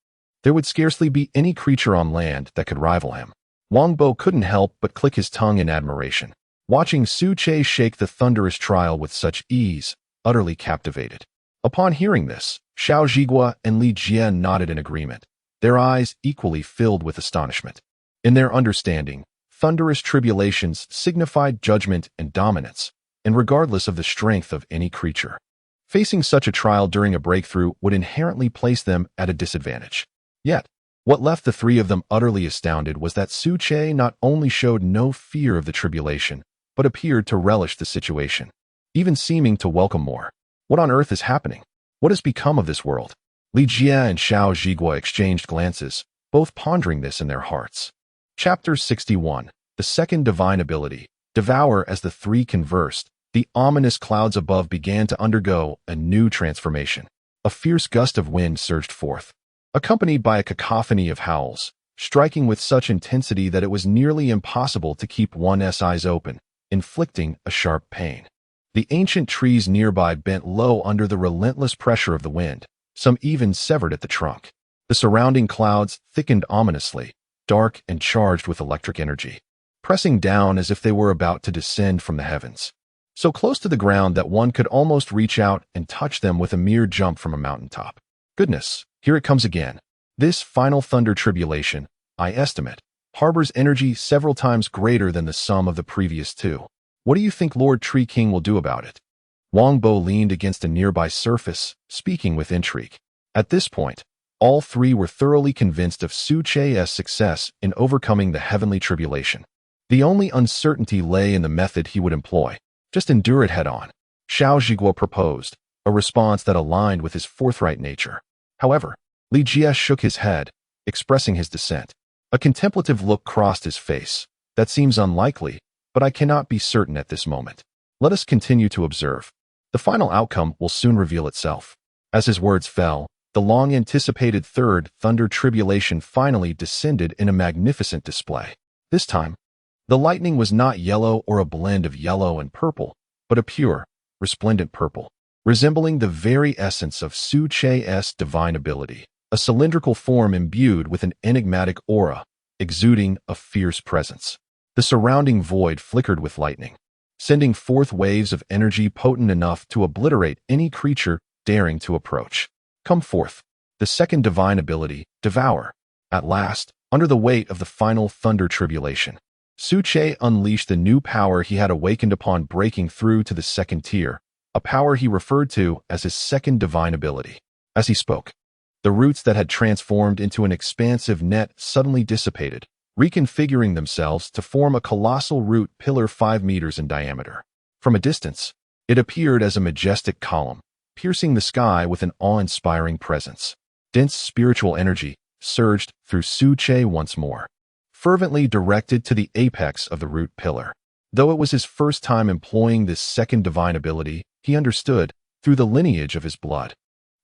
there would scarcely be any creature on land that could rival him. Wangbo couldn't help but click his tongue in admiration, watching Su Che shake the thunderous trial with such ease, utterly captivated. Upon hearing this, Xiao Zhigua and Li Jie nodded in agreement, their eyes equally filled with astonishment. In their understanding, thunderous tribulations signified judgment and dominance, and regardless of the strength of any creature, facing such a trial during a breakthrough would inherently place them at a disadvantage. Yet, what left the 3 of them utterly astounded was that Su Che not only showed no fear of the tribulation, but appeared to relish the situation, even seeming to welcome more. What on earth is happening? What has become of this world? Li Jie and Xiao Zhigua exchanged glances, both pondering this in their hearts. Chapter 61. The second divine ability. Devour. As the 3 conversed, the ominous clouds above began to undergo a new transformation. A fierce gust of wind surged forth, accompanied by a cacophony of howls, striking with such intensity that it was nearly impossible to keep one's eyes open, inflicting a sharp pain. The ancient trees nearby bent low under the relentless pressure of the wind, some even severed at the trunk. The surrounding clouds thickened ominously, dark and charged with electric energy, pressing down as if they were about to descend from the heavens, so close to the ground that one could almost reach out and touch them with a mere jump from a mountaintop. Goodness, here it comes again. This final thunder tribulation, I estimate, harbors energy several times greater than the sum of the previous 2. What do you think Lord Tree King will do about it? Wangbo leaned against a nearby surface, speaking with intrigue. At this point, all 3 were thoroughly convinced of Su Che's success in overcoming the heavenly tribulation. The only uncertainty lay in the method he would employ. Just endure it head-on. Xiao Zhigua proposed, a response that aligned with his forthright nature. However, Li Jie shook his head, expressing his dissent. A contemplative look crossed his face, That seems unlikely, but I cannot be certain at this moment. Let us continue to observe. The final outcome will soon reveal itself. As his words fell, the long-anticipated third thunder tribulation finally descended in a magnificent display. This time, the lightning was not yellow or a blend of yellow and purple, but a pure, resplendent purple, resembling the very essence of Su Che's divine ability, a cylindrical form imbued with an enigmatic aura, exuding a fierce presence. The surrounding void flickered with lightning, sending forth waves of energy potent enough to obliterate any creature daring to approach. Come forth, the second divine ability, Devour. At last, under the weight of the final thunder tribulation, Su Che unleashed the new power he had awakened upon breaking through to the second tier, a power he referred to as his second divine ability. As he spoke, the roots that had transformed into an expansive net suddenly dissipated, reconfiguring themselves to form a colossal root pillar 5 meters in diameter. From a distance, it appeared as a majestic column, piercing the sky with an awe-inspiring presence. Dense spiritual energy surged through Su Che once more, fervently directed to the apex of the root pillar. Though it was his first time employing this second divine ability, he understood, through the lineage of his blood,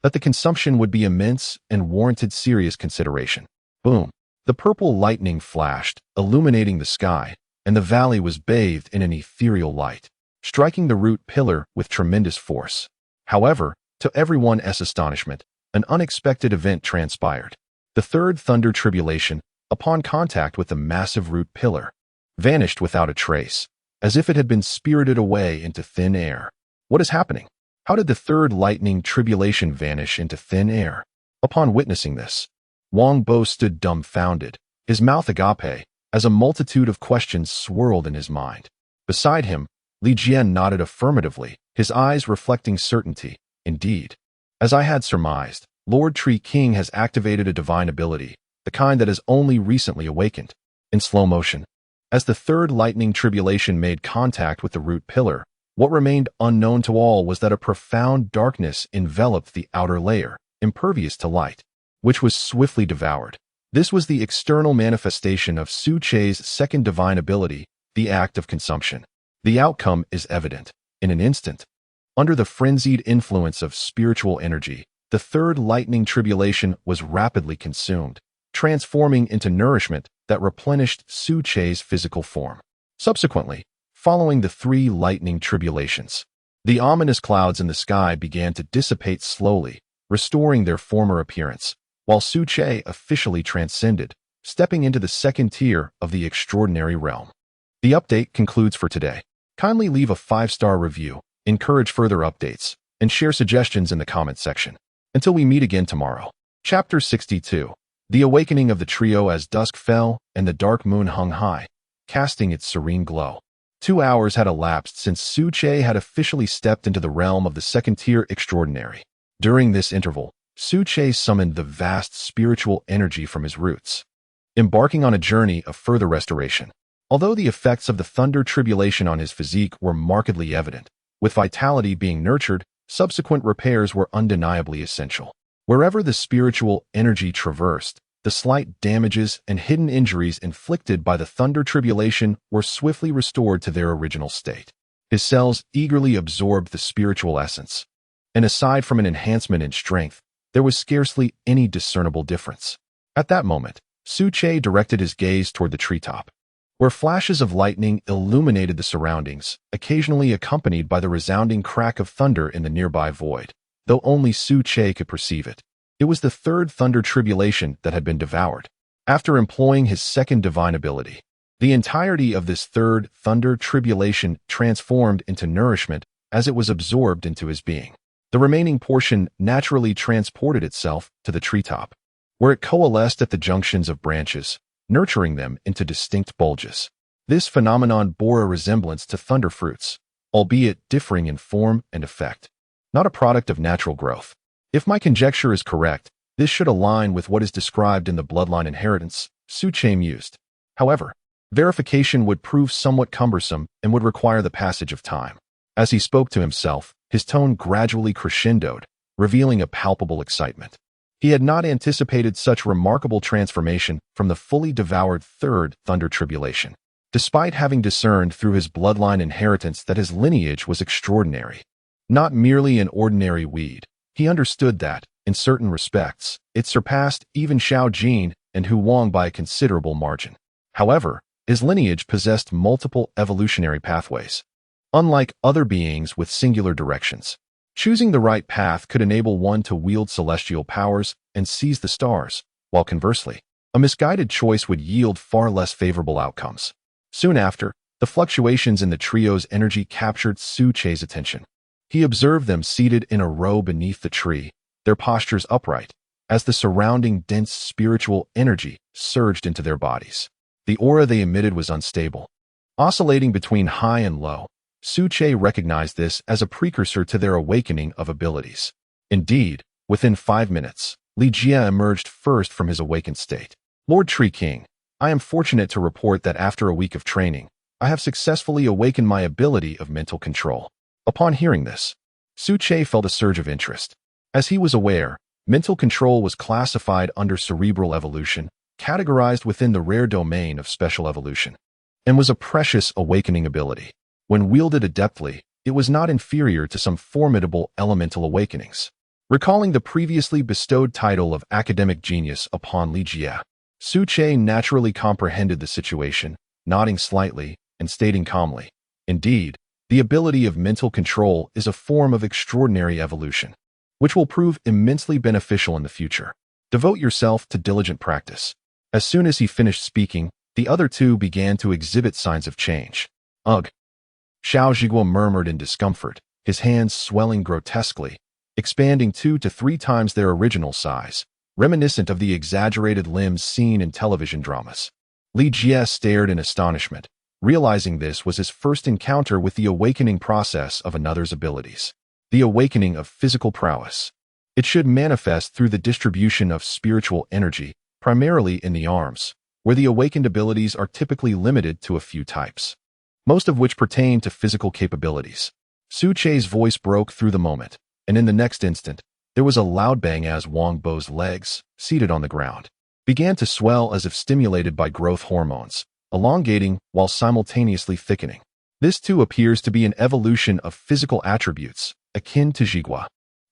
that the consumption would be immense and warranted serious consideration. Boom! The purple lightning flashed, illuminating the sky, and the valley was bathed in an ethereal light, striking the root pillar with tremendous force. However, to everyone's astonishment, an unexpected event transpired. The third thunder tribulation, upon contact with the massive root pillar, vanished without a trace, as if it had been spirited away into thin air. What is happening? How did the third lightning tribulation vanish into thin air? Upon witnessing this, Wang Bo stood dumbfounded, his mouth agape, as a multitude of questions swirled in his mind. Beside him, Li Jian nodded affirmatively, his eyes reflecting certainty. Indeed, as I had surmised, Lord Tree King has activated a divine ability, the kind that has only recently awakened. In slow motion, as the third lightning tribulation made contact with the root pillar, what remained unknown to all was that a profound darkness enveloped the outer layer, impervious to light, which was swiftly devoured. This was the external manifestation of Su Che's second divine ability, the act of consumption. The outcome is evident. In an instant, under the frenzied influence of spiritual energy, the third lightning tribulation was rapidly consumed, transforming into nourishment that replenished Su Che's physical form. Subsequently, following the 3 lightning tribulations, the ominous clouds in the sky began to dissipate slowly, restoring their former appearance, while Su Che officially transcended, stepping into the second tier of the extraordinary realm. The update concludes for today. Kindly leave a 5-star review, encourage further updates, and share suggestions in the comment section. Until we meet again tomorrow. Chapter 62. The Awakening of the Trio. As dusk fell and the dark moon hung high, casting its serene glow. 2 hours had elapsed since Su Che had officially stepped into the realm of the second tier extraordinary. During this interval, Su Che summoned the vast spiritual energy from his roots, embarking on a journey of further restoration. Although the effects of the thunder tribulation on his physique were markedly evident, with vitality being nurtured, subsequent repairs were undeniably essential. Wherever the spiritual energy traversed, the slight damages and hidden injuries inflicted by the thunder tribulation were swiftly restored to their original state. His cells eagerly absorbed the spiritual essence, and aside from an enhancement in strength, there was scarcely any discernible difference. At that moment, Su Che directed his gaze toward the treetop, where flashes of lightning illuminated the surroundings, occasionally accompanied by the resounding crack of thunder in the nearby void. Though only Su Che could perceive it, it was the third thunder tribulation that had been devoured. After employing his second divine ability, the entirety of this third thunder tribulation transformed into nourishment as it was absorbed into his being. The remaining portion naturally transported itself to the treetop, where it coalesced at the junctions of branches, nurturing them into distinct bulges. This phenomenon bore a resemblance to thunder fruits, albeit differing in form and effect. Not a product of natural growth. If my conjecture is correct, this should align with what is described in the bloodline inheritance, Su Che mused. However, verification would prove somewhat cumbersome and would require the passage of time. As he spoke to himself, his tone gradually crescendoed, revealing a palpable excitement. He had not anticipated such remarkable transformation from the fully devoured third thunder tribulation. despite having discerned through his bloodline inheritance that his lineage was extraordinary. Not merely an ordinary weed, he understood that, in certain respects, it surpassed even Xiao Jin and Hu Wang by a considerable margin. However, his lineage possessed multiple evolutionary pathways. Unlike other beings with singular directions, choosing the right path could enable one to wield celestial powers and seize the stars, while conversely, a misguided choice would yield far less favorable outcomes. Soon after, the fluctuations in the trio's energy captured Su Che's attention. He observed them seated in a row beneath the tree, their postures upright, as the surrounding dense spiritual energy surged into their bodies. The aura they emitted was unstable, oscillating between high and low. Su Che recognized this as a precursor to their awakening of abilities. Indeed, within 5 minutes, Li Jia emerged first from his awakened state. Lord Tree King, I am fortunate to report that after a week of training, I have successfully awakened my ability of mental control. Upon hearing this, Su Che felt a surge of interest. As he was aware, mental control was classified under cerebral evolution, categorized within the rare domain of special evolution, and was a precious awakening ability. When wielded adeptly, it was not inferior to some formidable elemental awakenings. Recalling the previously bestowed title of academic genius upon Li Jia, Su Che naturally comprehended the situation, nodding slightly and stating calmly, "Indeed, the ability of mental control is a form of extraordinary evolution, which will prove immensely beneficial in the future. Devote yourself to diligent practice." As soon as he finished speaking, the other two began to exhibit signs of change. Ugh! Xiao Zhiguo murmured in discomfort, his hands swelling grotesquely, expanding 2 to 3 times their original size, reminiscent of the exaggerated limbs seen in television dramas. Li Jia stared in astonishment, realizing this was his first encounter with the awakening process of another's abilities. The awakening of physical prowess. It should manifest through the distribution of spiritual energy, primarily in the arms, where the awakened abilities are typically limited to a few types, most of which pertain to physical capabilities. Su Che's voice broke through the moment, and in the next instant, there was a loud bang as Wang Bo's legs, seated on the ground, began to swell as if stimulated by growth hormones, elongating while simultaneously thickening. This too appears to be an evolution of physical attributes, akin to Zhigua.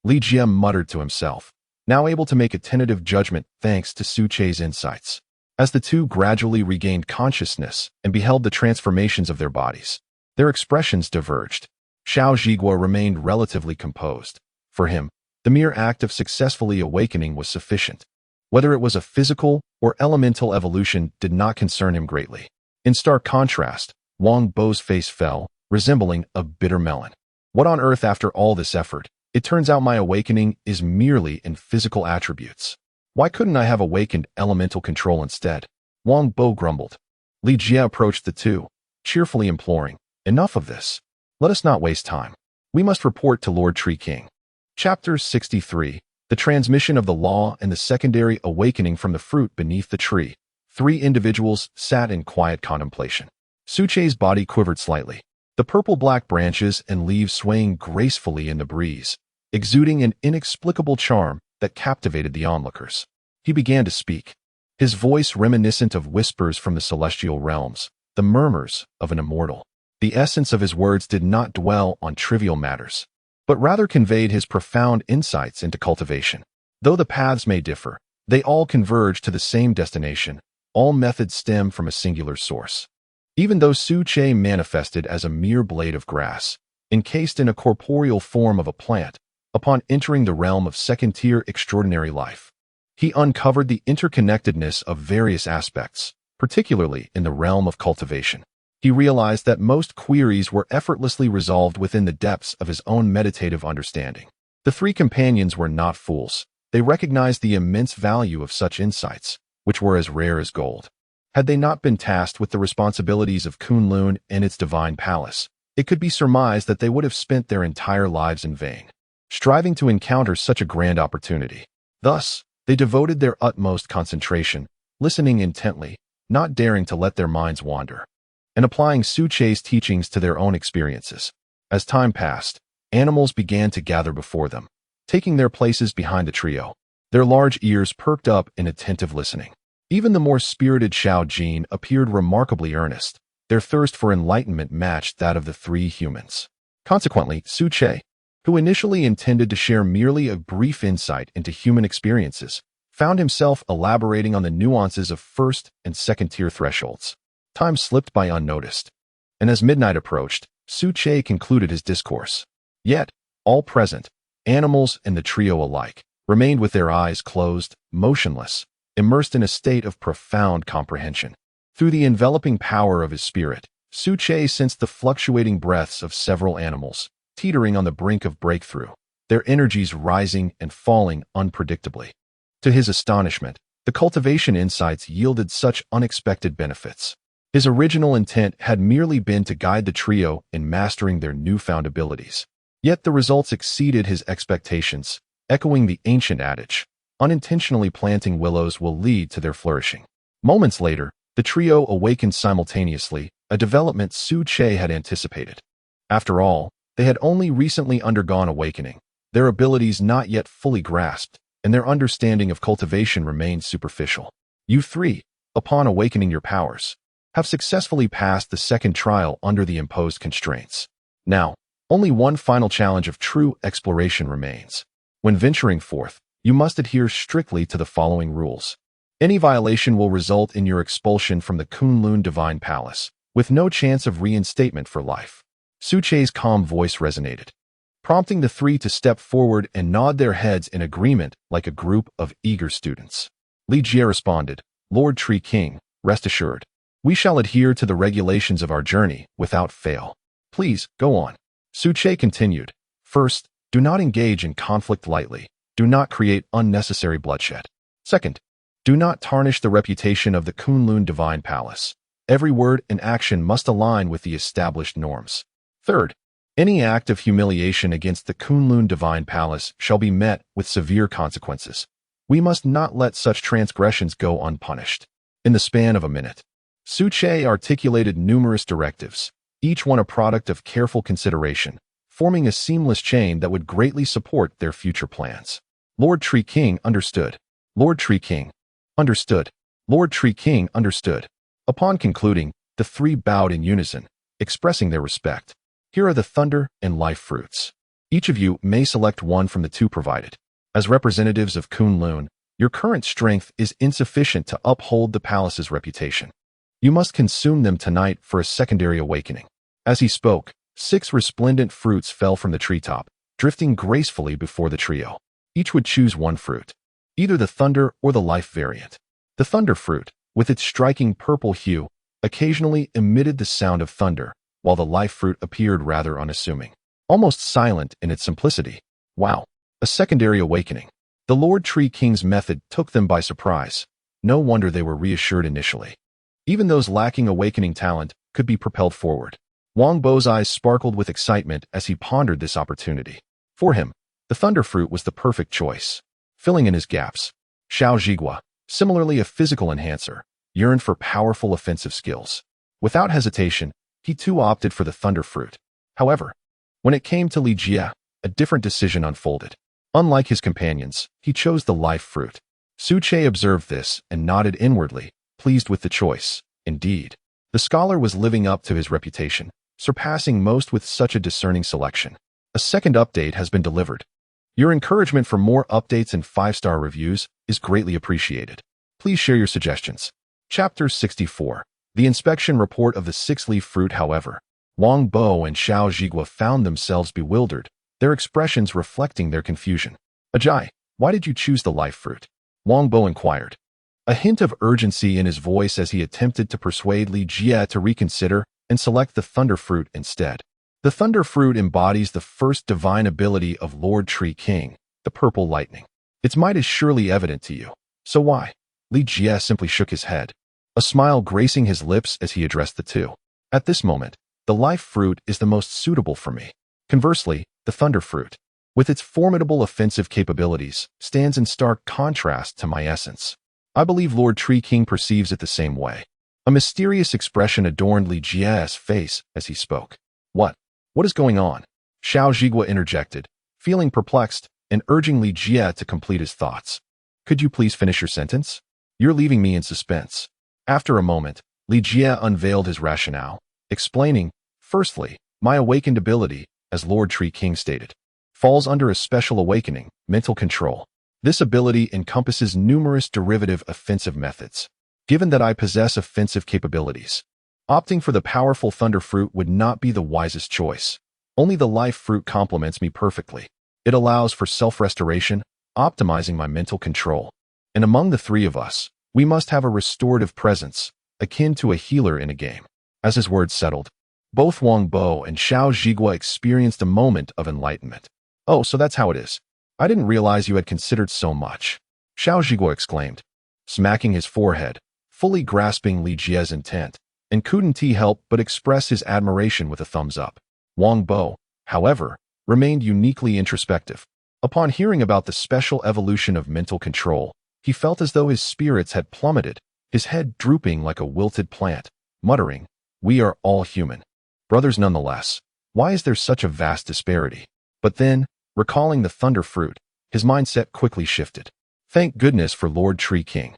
Li Jia muttered to himself, now able to make a tentative judgment thanks to Su Che's insights. As the two gradually regained consciousness and beheld the transformations of their bodies, their expressions diverged. Xiao Zhiguo remained relatively composed. For him, the mere act of successfully awakening was sufficient. Whether it was a physical or elemental evolution did not concern him greatly. In stark contrast, Wang Bo's face fell, resembling a bitter melon. What on earth after all this effort? It turns out my awakening is merely in physical attributes. Why couldn't I have awakened elemental control instead? Wang Bo grumbled. Li Jia approached the two, cheerfully imploring, enough of this. Let us not waste time. We must report to Lord Tree King. Chapter 63. The transmission of the law and the secondary awakening from the fruit beneath the tree. 3 individuals sat in quiet contemplation. Su Che's body quivered slightly, the purple-black branches and leaves swaying gracefully in the breeze, exuding an inexplicable charm that captivated the onlookers. He began to speak, his voice reminiscent of whispers from the celestial realms, the murmurs of an immortal. The essence of his words did not dwell on trivial matters, but rather conveyed his profound insights into cultivation. Though the paths may differ, they all converge to the same destination. All methods stem from a singular source. Even though Su Che manifested as a mere blade of grass, encased in a corporeal form of a plant, upon entering the realm of second-tier extraordinary life, he uncovered the interconnectedness of various aspects, particularly in the realm of cultivation. He realized that most queries were effortlessly resolved within the depths of his own meditative understanding. The 3 companions were not fools. They recognized the immense value of such insights, which were as rare as gold. Had they not been tasked with the responsibilities of Kunlun and its divine palace, it could be surmised that they would have spent their entire lives in vain, striving to encounter such a grand opportunity. Thus, they devoted their utmost concentration, listening intently, not daring to let their minds wander, and applying Su Che's teachings to their own experiences. As time passed, animals began to gather before them, taking their places behind the trio, their large ears perked up in attentive listening. Even the more spirited Xiao Jin appeared remarkably earnest, Their thirst for enlightenment matched that of the three humans. Consequently, Su Che, who initially intended to share merely a brief insight into human experiences, found himself elaborating on the nuances of first and second-tier thresholds. Time slipped by unnoticed, and as midnight approached, Su Che concluded his discourse. Yet, all present, animals and the trio alike, remained with their eyes closed, motionless, immersed in a state of profound comprehension. Through the enveloping power of his spirit, Su Che sensed the fluctuating breaths of several animals, teetering on the brink of breakthrough, their energies rising and falling unpredictably. To his astonishment, the cultivation insights yielded such unexpected benefits. His original intent had merely been to guide the trio in mastering their newfound abilities. Yet the results exceeded his expectations, echoing the ancient adage, unintentionally planting willows will lead to their flourishing. Moments later, the trio awakened simultaneously, a development Su Che had anticipated. After all, they had only recently undergone awakening, their abilities not yet fully grasped, and their understanding of cultivation remained superficial. You three, upon awakening your powers, have successfully passed the second trial under the imposed constraints. Now, only one final challenge of true exploration remains. When venturing forth, you must adhere strictly to the following rules. Any violation will result in your expulsion from the Kunlun Divine Palace, with no chance of reinstatement for life. Su Che's calm voice resonated, prompting the three to step forward and nod their heads in agreement like a group of eager students. Li Jie responded, Lord Tree King, rest assured. We shall adhere to the regulations of our journey without fail. Please, go on. Su Che continued. First, do not engage in conflict lightly. Do not create unnecessary bloodshed. Second, do not tarnish the reputation of the Kunlun Divine Palace. Every word and action must align with the established norms. Third, any act of humiliation against the Kunlun Divine Palace shall be met with severe consequences. We must not let such transgressions go unpunished. In the span of a minute, Su Che articulated numerous directives, each one a product of careful consideration, forming a seamless chain that would greatly support their future plans. Lord Tree King understood. Lord Tree King understood. Lord Tree King understood. Upon concluding, the three bowed in unison, expressing their respect. Here are the thunder and life fruits. Each of you may select one from the two provided. As representatives of Kunlun, your current strength is insufficient to uphold the palace's reputation. You must consume them tonight for a secondary awakening. As he spoke, 6 resplendent fruits fell from the treetop, drifting gracefully before the trio. Each would choose one fruit, either the thunder or the life variant. The thunder fruit, with its striking purple hue, occasionally emitted the sound of thunder, while the life fruit appeared rather unassuming, almost silent in its simplicity. Wow, a secondary awakening. The Lord Tree King's method took them by surprise. No wonder they were reassured initially. Even those lacking awakening talent could be propelled forward. Wang Bo's eyes sparkled with excitement as he pondered this opportunity. For him, the thunder fruit was the perfect choice, filling in his gaps. Xiao Zhigua, similarly a physical enhancer, yearned for powerful offensive skills. Without hesitation, he too opted for the thunder fruit. However, when it came to Li Jie, a different decision unfolded. Unlike his companions, he chose the life fruit. Su Che observed this and nodded inwardly, pleased with the choice. Indeed, the scholar was living up to his reputation, surpassing most with such a discerning selection. A second update has been delivered. Your encouragement for more updates and 5-star reviews is greatly appreciated. Please share your suggestions. Chapter 64. The inspection report of the 6-leaf fruit. However, Wang Bo and Xiao Zhigua found themselves bewildered, their expressions reflecting their confusion. Ajay, why did you choose the life fruit? Wang Bo inquired, a hint of urgency in his voice as he attempted to persuade Li Jie to reconsider and select the thunder fruit instead. The thunder fruit embodies the first divine ability of Lord Tree King, the purple lightning. Its might is surely evident to you. So why? Li Jie simply shook his head, a smile gracing his lips as he addressed the two. At this moment, the life fruit is the most suitable for me. Conversely, the thunder fruit, with its formidable offensive capabilities, stands in stark contrast to my essence. I believe Lord Tree King perceives it the same way. A mysterious expression adorned Li Jie's face as he spoke. What is going on? Xiao Zhigua interjected, feeling perplexed and urging Li Jie to complete his thoughts. Could you please finish your sentence? You're leaving me in suspense. After a moment, Li Jie unveiled his rationale, explaining, firstly, my awakened ability, as Lord Tree King stated, falls under a special awakening, mental control. This ability encompasses numerous derivative offensive methods. Given that I possess offensive capabilities, opting for the powerful thunder fruit would not be the wisest choice. Only the life fruit complements me perfectly. It allows for self-restoration, optimizing my mental control. And among the three of us, we must have a restorative presence, akin to a healer in a game. As his words settled, both Wang Bo and Xiao Zhigua experienced a moment of enlightenment. Oh, so that's how it is. I didn't realize you had considered so much, Xiao Zhigua exclaimed, smacking his forehead, fully grasping Li Jie's intent, and couldn't he help but express his admiration with a thumbs up. Wang Bo, however, remained uniquely introspective. Upon hearing about the special evolution of mental control, he felt as though his spirits had plummeted, his head drooping like a wilted plant, muttering, "We are all human. Brothers nonetheless. Why is there such a vast disparity?" But then, recalling the thunder fruit, his mindset quickly shifted. Thank goodness for Lord Tree King.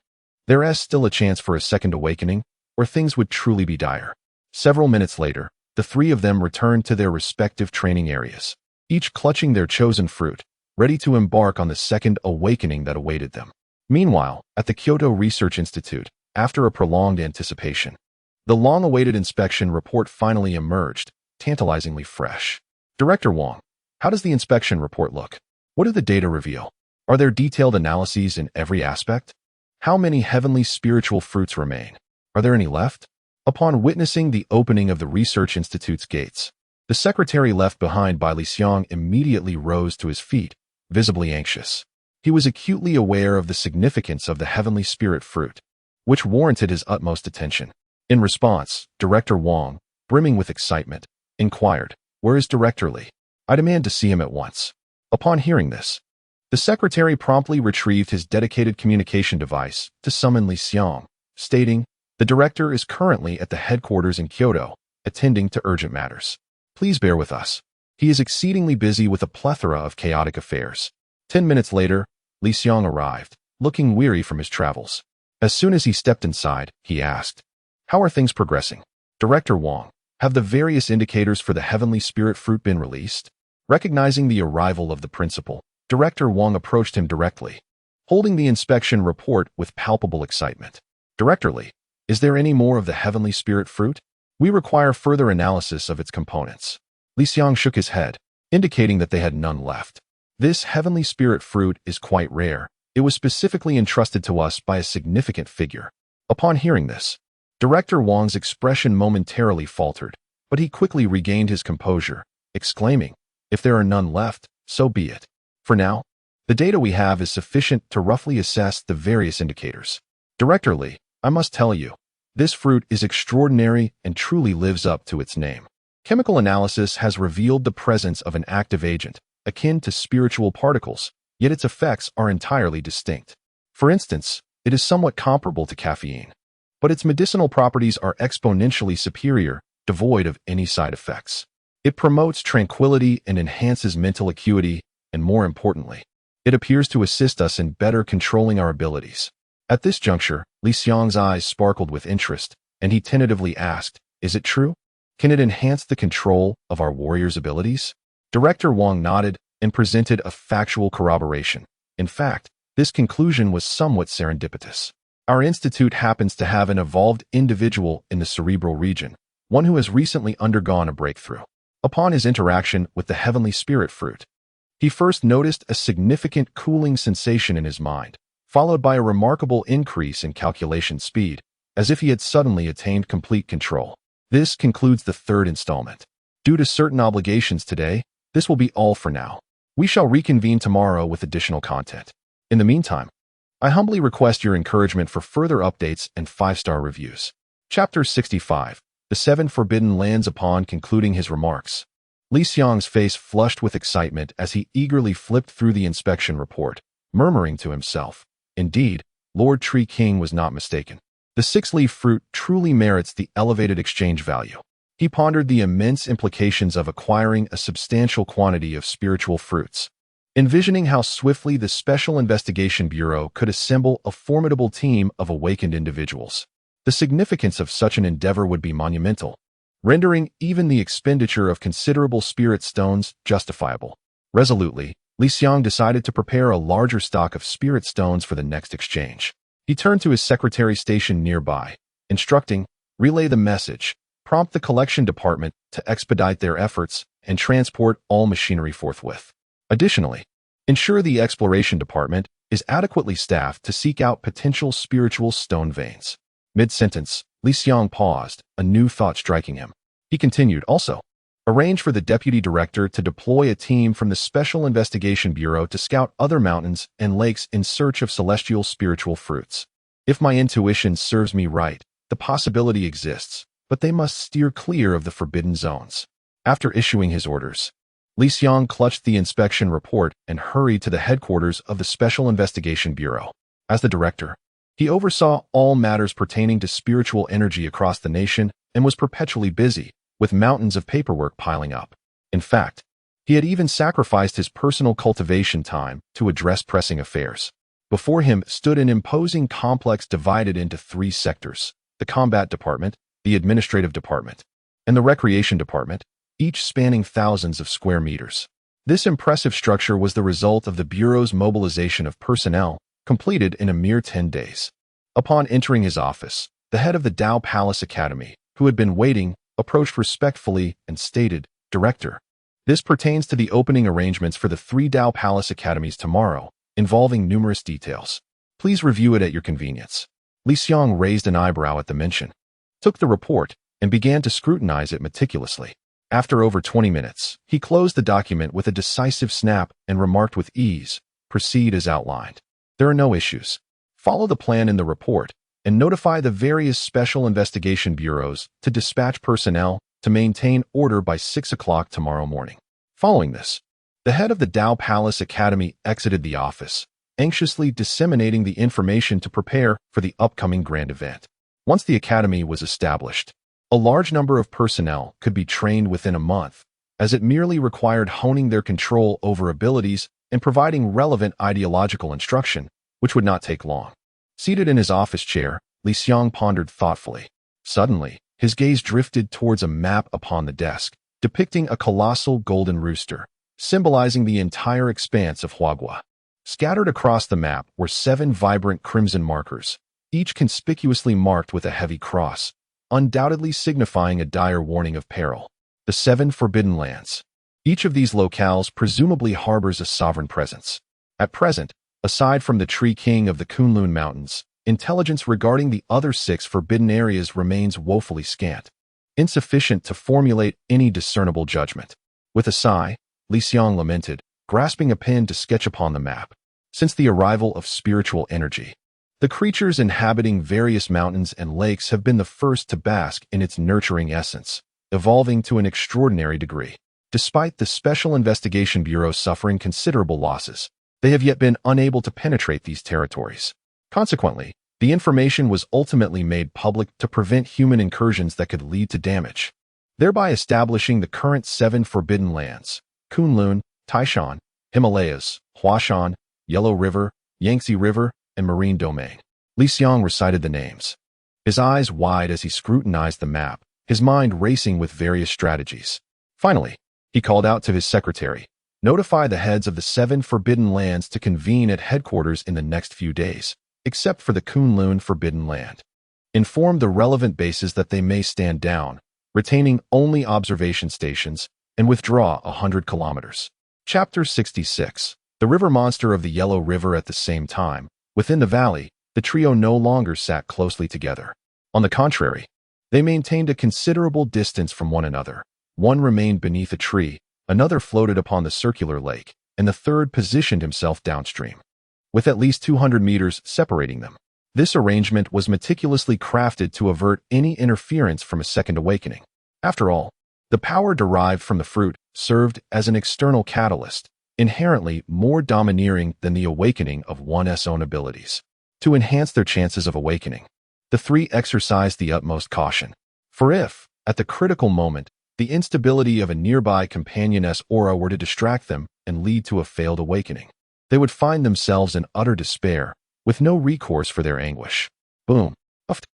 There is still a chance for a second awakening, or things would truly be dire. Several minutes later, the three of them returned to their respective training areas, each clutching their chosen fruit, ready to embark on the second awakening that awaited them. Meanwhile, at the Kyoto Research Institute, after a prolonged anticipation, the long-awaited inspection report finally emerged, tantalizingly fresh. Director Wang, how does the inspection report look? What do the data reveal? Are there detailed analyses in every aspect? How many heavenly spiritual fruits remain? Are there any left? Upon witnessing the opening of the Research Institute's gates, the secretary left behind by Li Xiang immediately rose to his feet, visibly anxious. He was acutely aware of the significance of the heavenly spirit fruit, which warranted his utmost attention. In response, Director Wang, brimming with excitement, inquired, "Where is Director Li? I demand to see him at once." Upon hearing this, the secretary promptly retrieved his dedicated communication device to summon Li Xiang, stating, "The director is currently at the headquarters in Kyoto, attending to urgent matters. Please bear with us. He is exceedingly busy with a plethora of chaotic affairs." 10 minutes later, Li Xiang arrived, looking weary from his travels. As soon as he stepped inside, he asked, "How are things progressing? Director Wang, have the various indicators for the heavenly spirit fruit been released?" Recognizing the arrival of the principal, Director Wang approached him directly, holding the inspection report with palpable excitement. "Director Li, is there any more of the heavenly spirit fruit? We require further analysis of its components." Li Xiang shook his head, indicating that they had none left. "This heavenly spirit fruit is quite rare. It was specifically entrusted to us by a significant figure." Upon hearing this, Director Wang's expression momentarily faltered, but he quickly regained his composure, exclaiming, "If there are none left, so be it. For now, the data we have is sufficient to roughly assess the various indicators. Director Li, I must tell you, this fruit is extraordinary and truly lives up to its name. Chemical analysis has revealed the presence of an active agent, akin to spiritual particles, yet its effects are entirely distinct. For instance, it is somewhat comparable to caffeine, but its medicinal properties are exponentially superior, devoid of any side effects. It promotes tranquility and enhances mental acuity, and more importantly, it appears to assist us in better controlling our abilities." At this juncture, Li Xiang's eyes sparkled with interest, and he tentatively asked, "Is it true? Can it enhance the control of our warriors' abilities?" Director Wang nodded and presented a factual corroboration. In fact, this conclusion was somewhat serendipitous. Our institute happens to have an evolved individual in the cerebral region, one who has recently undergone a breakthrough. Upon his interaction with the heavenly spirit fruit, he first noticed a significant cooling sensation in his mind, followed by a remarkable increase in calculation speed, as if he had suddenly attained complete control. This concludes the third installment. Due to certain obligations today, this will be all for now. We shall reconvene tomorrow with additional content. In the meantime, I humbly request your encouragement for further updates and 5-star reviews. Chapter 65. The Seven Forbidden Lands. Upon concluding his remarks, Li Xiang's face flushed with excitement as he eagerly flipped through the inspection report, murmuring to himself, "Indeed, Lord Tree King was not mistaken. The 6-leaf fruit truly merits the elevated exchange value." He pondered the immense implications of acquiring a substantial quantity of spiritual fruits, envisioning how swiftly the Special Investigation Bureau could assemble a formidable team of awakened individuals. The significance of such an endeavor would be monumental, rendering even the expenditure of considerable spirit stones justifiable. Resolutely, Li Xiang decided to prepare a larger stock of spirit stones for the next exchange. He turned to his secretary stationed nearby, instructing, "Relay the message, prompt the collection department to expedite their efforts, and transport all machinery forthwith. Additionally, ensure the exploration department is adequately staffed to seek out potential spiritual stone veins." Mid-sentence, Li Xiang paused, a new thought striking him. He continued, "Also, arrange for the deputy director to deploy a team from the Special Investigation Bureau to scout other mountains and lakes in search of celestial spiritual fruits. If my intuition serves me right, the possibility exists, but they must steer clear of the forbidden zones." After issuing his orders, Li Xiang clutched the inspection report and hurried to the headquarters of the Special Investigation Bureau. As the director, he oversaw all matters pertaining to spiritual energy across the nation and was perpetually busy, with mountains of paperwork piling up. In fact, he had even sacrificed his personal cultivation time to address pressing affairs. Before him stood an imposing complex divided into 3 sectors: the combat department, the administrative department, and the recreation department, each spanning thousands of square meters. This impressive structure was the result of the Bureau's mobilization of personnel, completed in a mere 10 days. Upon entering his office, the head of the Dao Palace Academy, who had been waiting, approached respectfully and stated, "Director, this pertains to the opening arrangements for the 3 Dao Palace Academies tomorrow, involving numerous details. Please review it at your convenience." Li Xiang raised an eyebrow at the mention, took the report, and began to scrutinize it meticulously. After over 20 minutes, he closed the document with a decisive snap and remarked with ease, "Proceed as outlined. There are no issues. Follow the plan in the report and notify the various special investigation bureaus to dispatch personnel to maintain order by 6 o'clock tomorrow morning." Following this, the head of the Dao Palace Academy exited the office, anxiously disseminating the information to prepare for the upcoming grand event. Once the academy was established, a large number of personnel could be trained within a month, as it merely required honing their control over abilities and providing relevant ideological instruction, which would not take long. Seated in his office chair, Li Xiang pondered thoughtfully. Suddenly, his gaze drifted towards a map upon the desk, depicting a colossal golden rooster, symbolizing the entire expanse of Huagua. Scattered across the map were 7 vibrant crimson markers, each conspicuously marked with a heavy cross, undoubtedly signifying a dire warning of peril. The 7 forbidden lands. Each of these locales presumably harbors a sovereign presence. At present, aside from the Tree King of the Kunlun Mountains, intelligence regarding the other 6 forbidden areas remains woefully scant, insufficient to formulate any discernible judgment. With a sigh, Li Xiang lamented, grasping a pen to sketch upon the map. Since the arrival of spiritual energy, the creatures inhabiting various mountains and lakes have been the first to bask in its nurturing essence, evolving to an extraordinary degree. Despite the Special Investigation Bureau suffering considerable losses, they have yet been unable to penetrate these territories. Consequently, the information was ultimately made public to prevent human incursions that could lead to damage, thereby establishing the current 7 forbidden lands: Kunlun, Taishan, Himalayas, Huashan, Yellow River, Yangtze River, and Marine Domain. Li Xiang recited the names, his eyes wide as he scrutinized the map, his mind racing with various strategies. Finally, he called out to his secretary, "Notify the heads of the 7 forbidden lands to convene at headquarters in the next few days, except for the Kunlun forbidden land. Inform the relevant bases that they may stand down, retaining only observation stations, and withdraw 100 kilometers." Chapter 66. The river monster of the Yellow River. At the same time, within the valley, the trio no longer sat closely together. On the contrary, they maintained a considerable distance from one another. One remained beneath a tree, another floated upon the circular lake, and the third positioned himself downstream, with at least 200 meters separating them. This arrangement was meticulously crafted to avert any interference from a second awakening. After all, the power derived from the fruit served as an external catalyst, inherently more domineering than the awakening of one's own abilities. To enhance their chances of awakening, the 3 exercised the utmost caution. For if, at the critical moment, the instability of a nearby companion's aura were to distract them and lead to a failed awakening, they would find themselves in utter despair, with no recourse for their anguish. Boom. Uft.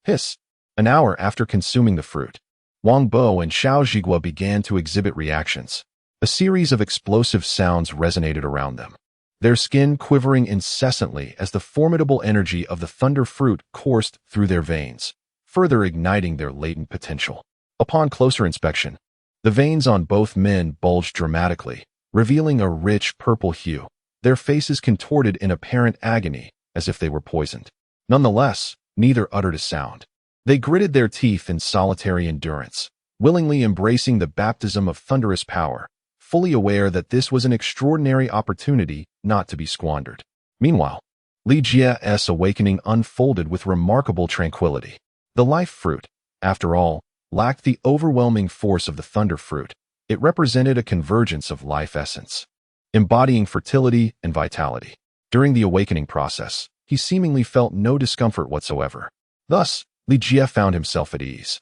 Hiss. An hour after consuming the fruit, Wang Bo and Xiao Zhigua began to exhibit reactions. A series of explosive sounds resonated around them, their skin quivering incessantly as the formidable energy of the thunder fruit coursed through their veins, further igniting their latent potential. Upon closer inspection, the veins on both men bulged dramatically, revealing a rich purple hue, their faces contorted in apparent agony as if they were poisoned. Nonetheless, neither uttered a sound. They gritted their teeth in solitary endurance, willingly embracing the baptism of thunderous power, fully aware that this was an extraordinary opportunity not to be squandered. Meanwhile, Li Jie's awakening unfolded with remarkable tranquility. The life fruit, after all, lacked the overwhelming force of the thunder fruit. It represented a convergence of life essence, embodying fertility and vitality. During the awakening process, he seemingly felt no discomfort whatsoever. Thus, Li Jie found himself at ease,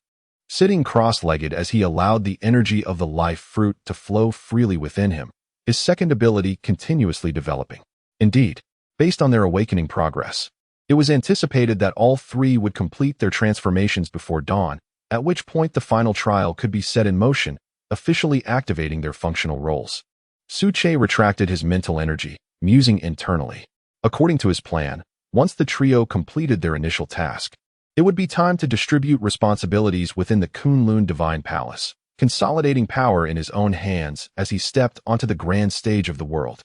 sitting cross-legged as he allowed the energy of the life fruit to flow freely within him, his second ability continuously developing. Indeed, based on their awakening progress, it was anticipated that all three would complete their transformations before dawn, at which point the final trial could be set in motion, officially activating their functional roles. Su Che retracted his mental energy, musing internally. According to his plan, once the trio completed their initial task, it would be time to distribute responsibilities within the Kunlun Divine Palace, consolidating power in his own hands as he stepped onto the grand stage of the world.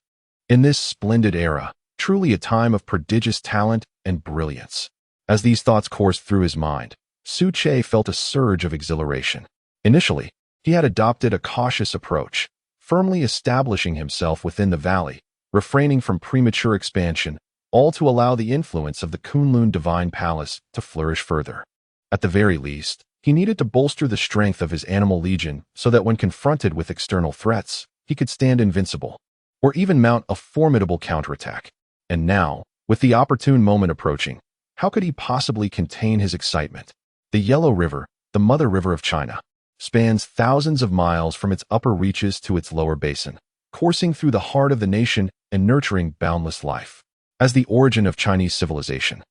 In this splendid era, truly a time of prodigious talent and brilliance. As these thoughts coursed through his mind, Su Che felt a surge of exhilaration. Initially, he had adopted a cautious approach, firmly establishing himself within the valley, refraining from premature expansion, all to allow the influence of the Kunlun Divine Palace to flourish further. At the very least, he needed to bolster the strength of his animal legion so that when confronted with external threats, he could stand invincible, or even mount a formidable counterattack. And now, with the opportune moment approaching, how could he possibly contain his excitement? The Yellow River, the mother river of China, spans thousands of miles from its upper reaches to its lower basin, coursing through the heart of the nation and nurturing boundless life. As the origin of Chinese civilization,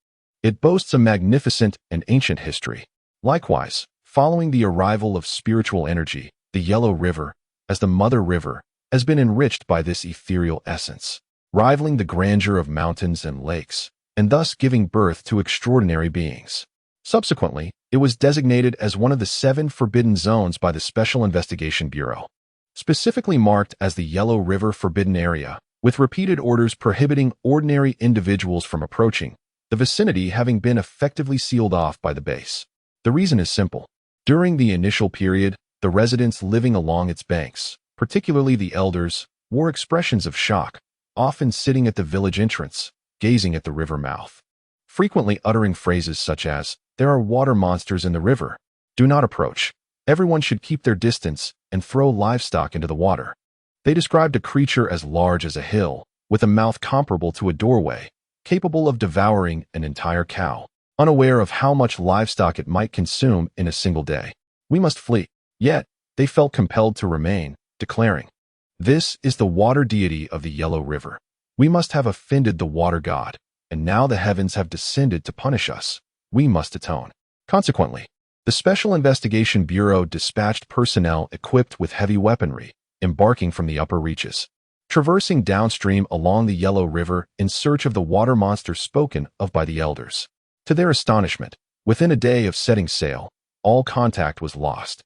it boasts a magnificent and ancient history. Likewise, following the arrival of spiritual energy, the Yellow River, as the mother river, has been enriched by this ethereal essence, rivaling the grandeur of mountains and lakes, and thus giving birth to extraordinary beings. Subsequently, it was designated as one of the 7 forbidden zones by the Special Investigation Bureau, specifically marked as the Yellow River Forbidden Area, with repeated orders prohibiting ordinary individuals from approaching, the vicinity having been effectively sealed off by the base. The reason is simple. During the initial period, the residents living along its banks, particularly the elders, wore expressions of shock, often sitting at the village entrance, gazing at the river mouth, frequently uttering phrases such as, "There are water monsters in the river. Do not approach. Everyone should keep their distance and throw livestock into the water." They described a creature as large as a hill, with a mouth comparable to a doorway, capable of devouring an entire cow, unaware of how much livestock it might consume in a single day. "We must flee." Yet, they felt compelled to remain, declaring, "This is the water deity of the Yellow River. We must have offended the water god, and now the heavens have descended to punish us. We must atone." Consequently, the Special Investigation Bureau dispatched personnel equipped with heavy weaponry, embarking from the upper reaches, traversing downstream along the Yellow River in search of the water monster spoken of by the elders. To their astonishment, within a day of setting sail, all contact was lost.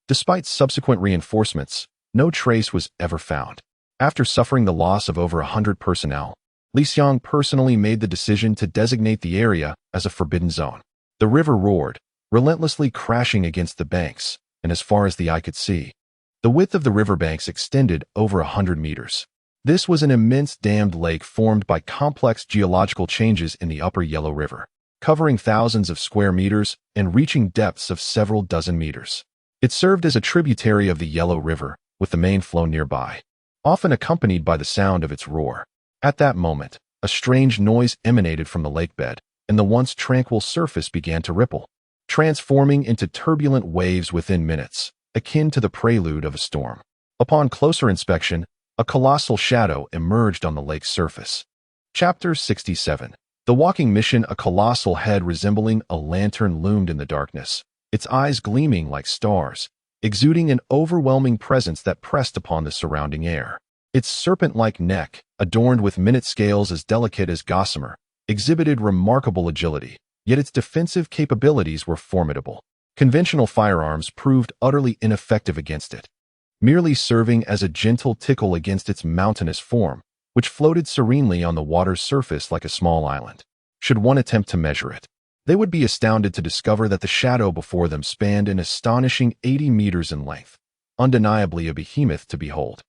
Despite subsequent reinforcements, no trace was ever found. After suffering the loss of over 100 personnel, Li Xiang personally made the decision to designate the area as a forbidden zone. The river roared, relentlessly crashing against the banks, and as far as the eye could see, the width of the riverbanks extended over 100 meters. This was an immense dammed lake formed by complex geological changes in the upper Yellow River, covering thousands of square meters and reaching depths of several dozen meters. It served as a tributary of the Yellow River, with the main flow nearby, often accompanied by the sound of its roar. At that moment, a strange noise emanated from the lakebed, and the once tranquil surface began to ripple, transforming into turbulent waves within minutes, akin to the prelude of a storm. Upon closer inspection, a colossal shadow emerged on the lake's surface. Chapter 67. The walking mission, a colossal head resembling a lantern, loomed in the darkness, its eyes gleaming like stars, exuding an overwhelming presence that pressed upon the surrounding air. Its serpent-like neck, adorned with minute scales as delicate as gossamer, exhibited remarkable agility, yet its defensive capabilities were formidable. Conventional firearms proved utterly ineffective against it, merely serving as a gentle tickle against its mountainous form, which floated serenely on the water's surface like a small island. Should one attempt to measure it, they would be astounded to discover that the shadow before them spanned an astonishing 80 meters in length, undeniably a behemoth to behold.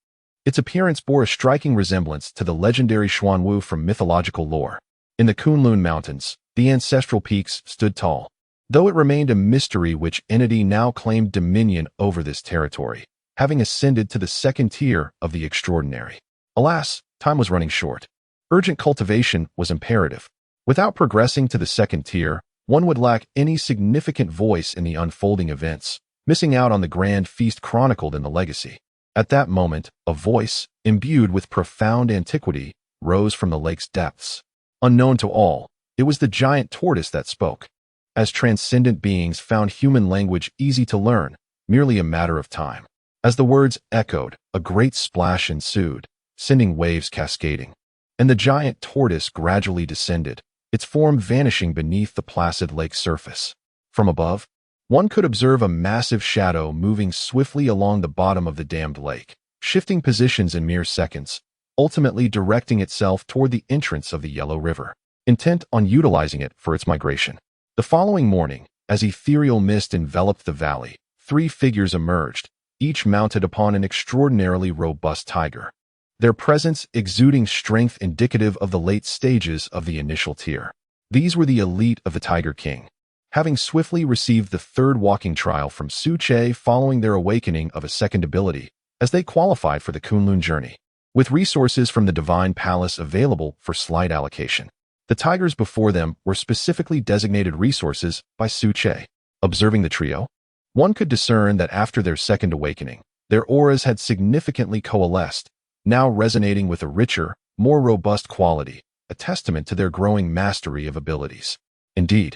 Its appearance bore a striking resemblance to the legendary Jianmu from mythological lore. In the Kunlun Mountains, the ancestral peaks stood tall, though it remained a mystery which entity now claimed dominion over this territory, having ascended to the second tier of the extraordinary. Alas, time was running short. Urgent cultivation was imperative. Without progressing to the second tier, one would lack any significant voice in the unfolding events, missing out on the grand feast chronicled in the legacy. At that moment, a voice, imbued with profound antiquity, rose from the lake's depths. Unknown to all, it was the giant tortoise that spoke. As transcendent beings found human language easy to learn, merely a matter of time. As the words echoed, a great splash ensued, sending waves cascading, and the giant tortoise gradually descended, its form vanishing beneath the placid lake surface. From above, one could observe a massive shadow moving swiftly along the bottom of the dammed lake, shifting positions in mere seconds, ultimately directing itself toward the entrance of the Yellow River, intent on utilizing it for its migration. The following morning, as ethereal mist enveloped the valley, 3 figures emerged, each mounted upon an extraordinarily robust tiger, their presence exuding strength indicative of the late stages of the initial tier. These were the elite of the Tiger King, having swiftly received the 3rd walking trial from Su Che following their awakening of a second ability, as they qualified for the Kunlun journey. With resources from the Divine Palace available for slight allocation, the tigers before them were specifically designated resources by Su Che. Observing the trio, one could discern that after their second awakening, their auras had significantly coalesced, now resonating with a richer, more robust quality, a testament to their growing mastery of abilities. Indeed,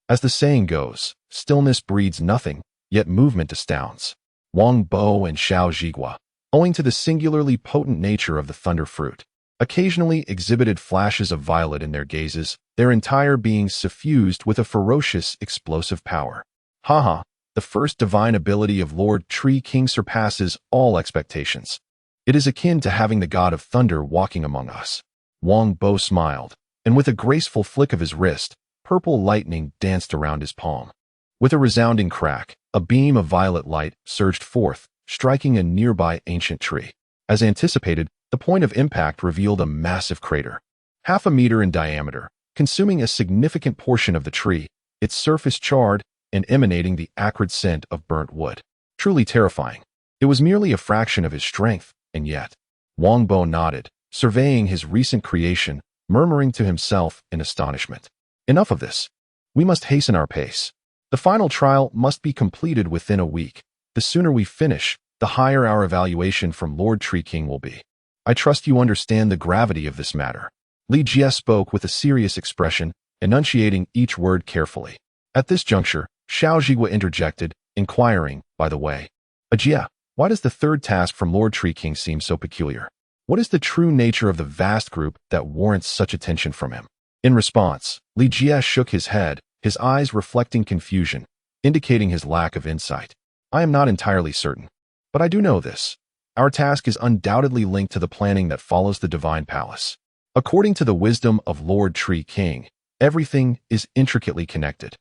as the saying goes, stillness breeds nothing, yet movement astounds. Wang Bo and Xiao Zhigua, owing to the singularly potent nature of the thunder fruit, occasionally exhibited flashes of violet in their gazes, their entire beings suffused with a ferocious, explosive power. Haha, the first divine ability of Lord Tree King surpasses all expectations. It is akin to having the god of thunder walking among us. Wang Bo smiled, and with a graceful flick of his wrist, purple lightning danced around his palm. With a resounding crack, a beam of violet light surged forth, striking a nearby ancient tree. As anticipated, the point of impact revealed a massive crater, 1/2 meter in diameter, consuming a significant portion of the tree, its surface charred and emanating the acrid scent of burnt wood. Truly terrifying. It was merely a fraction of his strength, and yet. Wang Bo nodded, surveying his recent creation, murmuring to himself in astonishment. Enough of this. We must hasten our pace. The final trial must be completed within a week. The sooner we finish, the higher our evaluation from Lord Tree King will be. I trust you understand the gravity of this matter. Li Jie spoke with a serious expression, enunciating each word carefully. At this juncture, Xiao Zhigua interjected, inquiring, by the way, Jie, why does the 3rd task from Lord Tree King seem so peculiar? What is the true nature of the vast group that warrants such attention from him? In response, Li Jie shook his head, his eyes reflecting confusion, indicating his lack of insight. I am not entirely certain, but I do know this. Our task is undoubtedly linked to the planning that follows the Divine Palace. According to the wisdom of Lord Tree King, everything is intricately connected.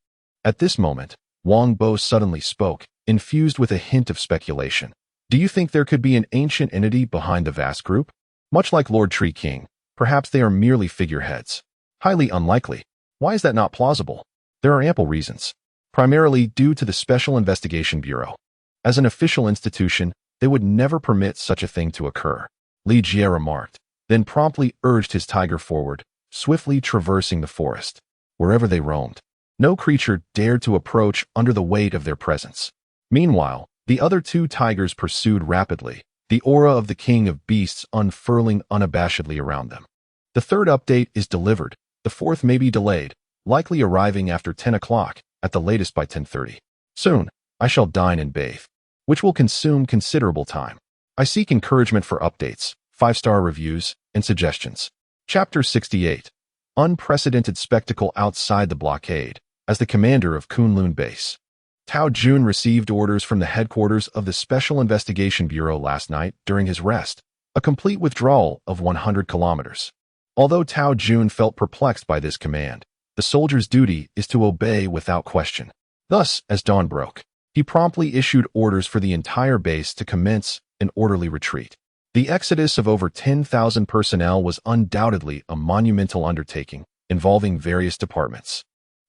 At this moment, Wang Bo suddenly spoke, infused with a hint of speculation. Do you think there could be an ancient entity behind the vast group? Much like Lord Tree King, perhaps they are merely figureheads. Highly unlikely. Why is that not plausible? There are ample reasons. Primarily due to the Special Investigation Bureau. As an official institution, they would never permit such a thing to occur, Li Jie remarked, then promptly urged his tiger forward, swiftly traversing the forest. Wherever they roamed, no creature dared to approach under the weight of their presence. Meanwhile, the other 2 tigers pursued rapidly, the aura of the king of beasts unfurling unabashedly around them. The 3rd update is delivered. The fourth may be delayed, likely arriving after 10 o'clock, at the latest by 10:30. Soon, I shall dine and bathe, which will consume considerable time. I seek encouragement for updates, 5-star reviews, and suggestions. Chapter 68. Unprecedented spectacle outside the blockade. As the commander of Kunlun Base, Tao Jun received orders from the headquarters of the Special Investigation Bureau last night during his rest, a complete withdrawal of 100 kilometers. Although Tao Jun felt perplexed by this command, the soldier's duty is to obey without question. Thus, as dawn broke, he promptly issued orders for the entire base to commence an orderly retreat. The exodus of over 10,000 personnel was undoubtedly a monumental undertaking involving various departments,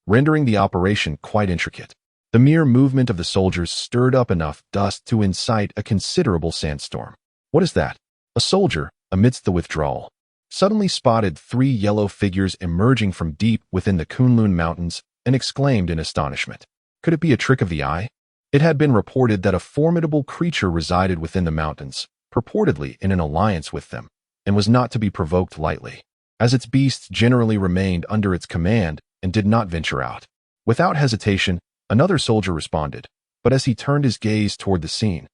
rendering the operation quite intricate. The mere movement of the soldiers stirred up enough dust to incite a considerable sandstorm. What is that? A soldier, amidst the withdrawal, suddenly spotted 3 yellow figures emerging from deep within the Kunlun Mountains and exclaimed in astonishment. Could it be a trick of the eye? It had been reported that a formidable creature resided within the mountains, purportedly in an alliance with them, and was not to be provoked lightly, as its beasts generally remained under its command and did not venture out. Without hesitation, another soldier responded, but as he turned his gaze toward the scene,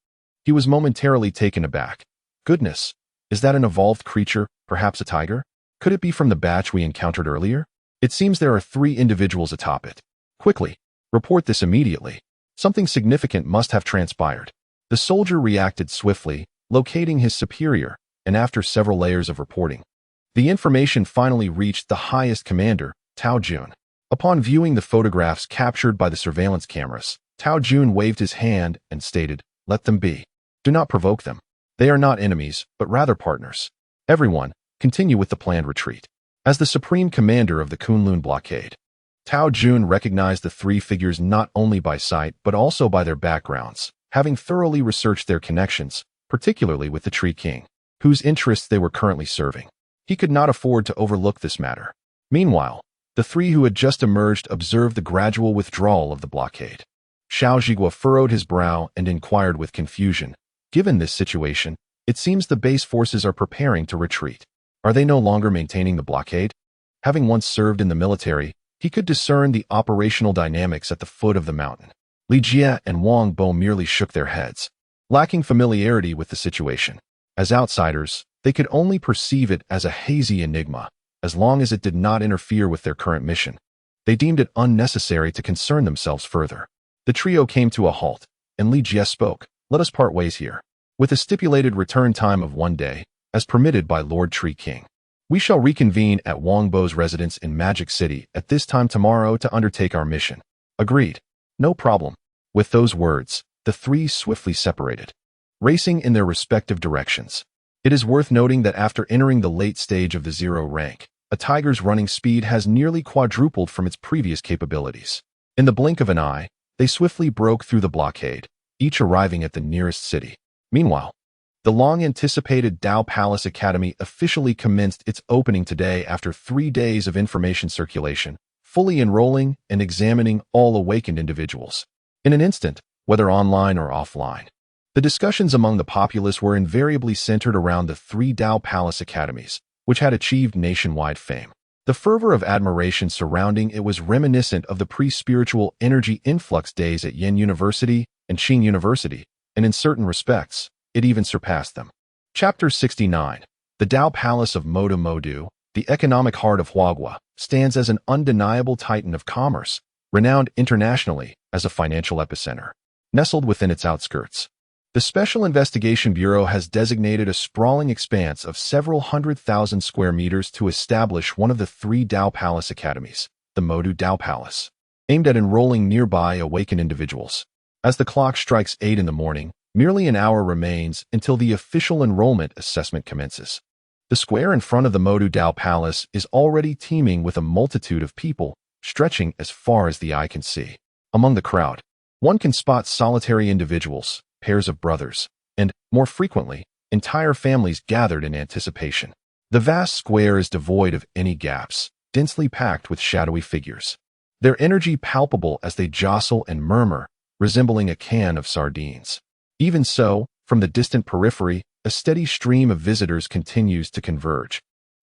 he was momentarily taken aback. Goodness, is that an evolved creature, perhaps a tiger? Could it be from the batch we encountered earlier? It seems there are 3 individuals atop it. Quickly, report this immediately. Something significant must have transpired. The soldier reacted swiftly, locating his superior, and after several layers of reporting, the information finally reached the highest commander, Tao Jun. Upon viewing the photographs captured by the surveillance cameras, Tao Jun waved his hand and stated, "Let them be. Do not provoke them. They are not enemies, but rather partners. Everyone, continue with the planned retreat." As the supreme commander of the Kunlun blockade, Tao Jun recognized the 3 figures not only by sight but also by their backgrounds, having thoroughly researched their connections, particularly with the Tree King, whose interests they were currently serving. He could not afford to overlook this matter. Meanwhile, the 3 who had just emerged observed the gradual withdrawal of the blockade. Xiao Zhigua furrowed his brow and inquired with confusion. Given this situation, it seems the base forces are preparing to retreat. Are they no longer maintaining the blockade? Having once served in the military, he could discern the operational dynamics at the foot of the mountain. Li Jie and Wang Bo merely shook their heads, lacking familiarity with the situation. As outsiders, they could only perceive it as a hazy enigma, as long as it did not interfere with their current mission. They deemed it unnecessary to concern themselves further. The trio came to a halt, and Li Jie spoke. "Let us part ways here, with a stipulated return time of 1 day, as permitted by Lord Tree King. We shall reconvene at Wang Bo's residence in Magic City at this time tomorrow to undertake our mission." "Agreed. No problem." With those words, the 3 swiftly separated, racing in their respective directions. It is worth noting that after entering the late stage of the 0 rank, a tiger's running speed has nearly quadrupled from its previous capabilities. In the blink of an eye, they swiftly broke through the blockade, each arriving at the nearest city. Meanwhile, the long-anticipated Dao Palace Academy officially commenced its opening today after 3 days of information circulation, fully enrolling and examining all awakened individuals. In an instant, whether online or offline, the discussions among the populace were invariably centered around the 3 Dao Palace Academies, which had achieved nationwide fame. The fervor of admiration surrounding it was reminiscent of the pre-spiritual energy influx days at Yin University and Qing University, and in certain respects, it even surpassed them. Chapter 69. The Dao Palace of Modu Modu, the economic heart of Huagua, stands as an undeniable titan of commerce, renowned internationally as a financial epicenter. Nestled within its outskirts, the Special Investigation Bureau has designated a sprawling expanse of several 100,000 square meters to establish one of the 3 Dao Palace Academies, the Modu Dao Palace, aimed at enrolling nearby awakened individuals. As the clock strikes 8 in the morning, merely an hour remains until the official enrollment assessment commences. The square in front of the Modu Dao Palace is already teeming with a multitude of people, stretching as far as the eye can see. Among the crowd, one can spot solitary individuals, pairs of brothers, and, more frequently, entire families gathered in anticipation. The vast square is devoid of any gaps, densely packed with shadowy figures, their energy palpable as they jostle and murmur, resembling a can of sardines. Even so, from the distant periphery, a steady stream of visitors continues to converge.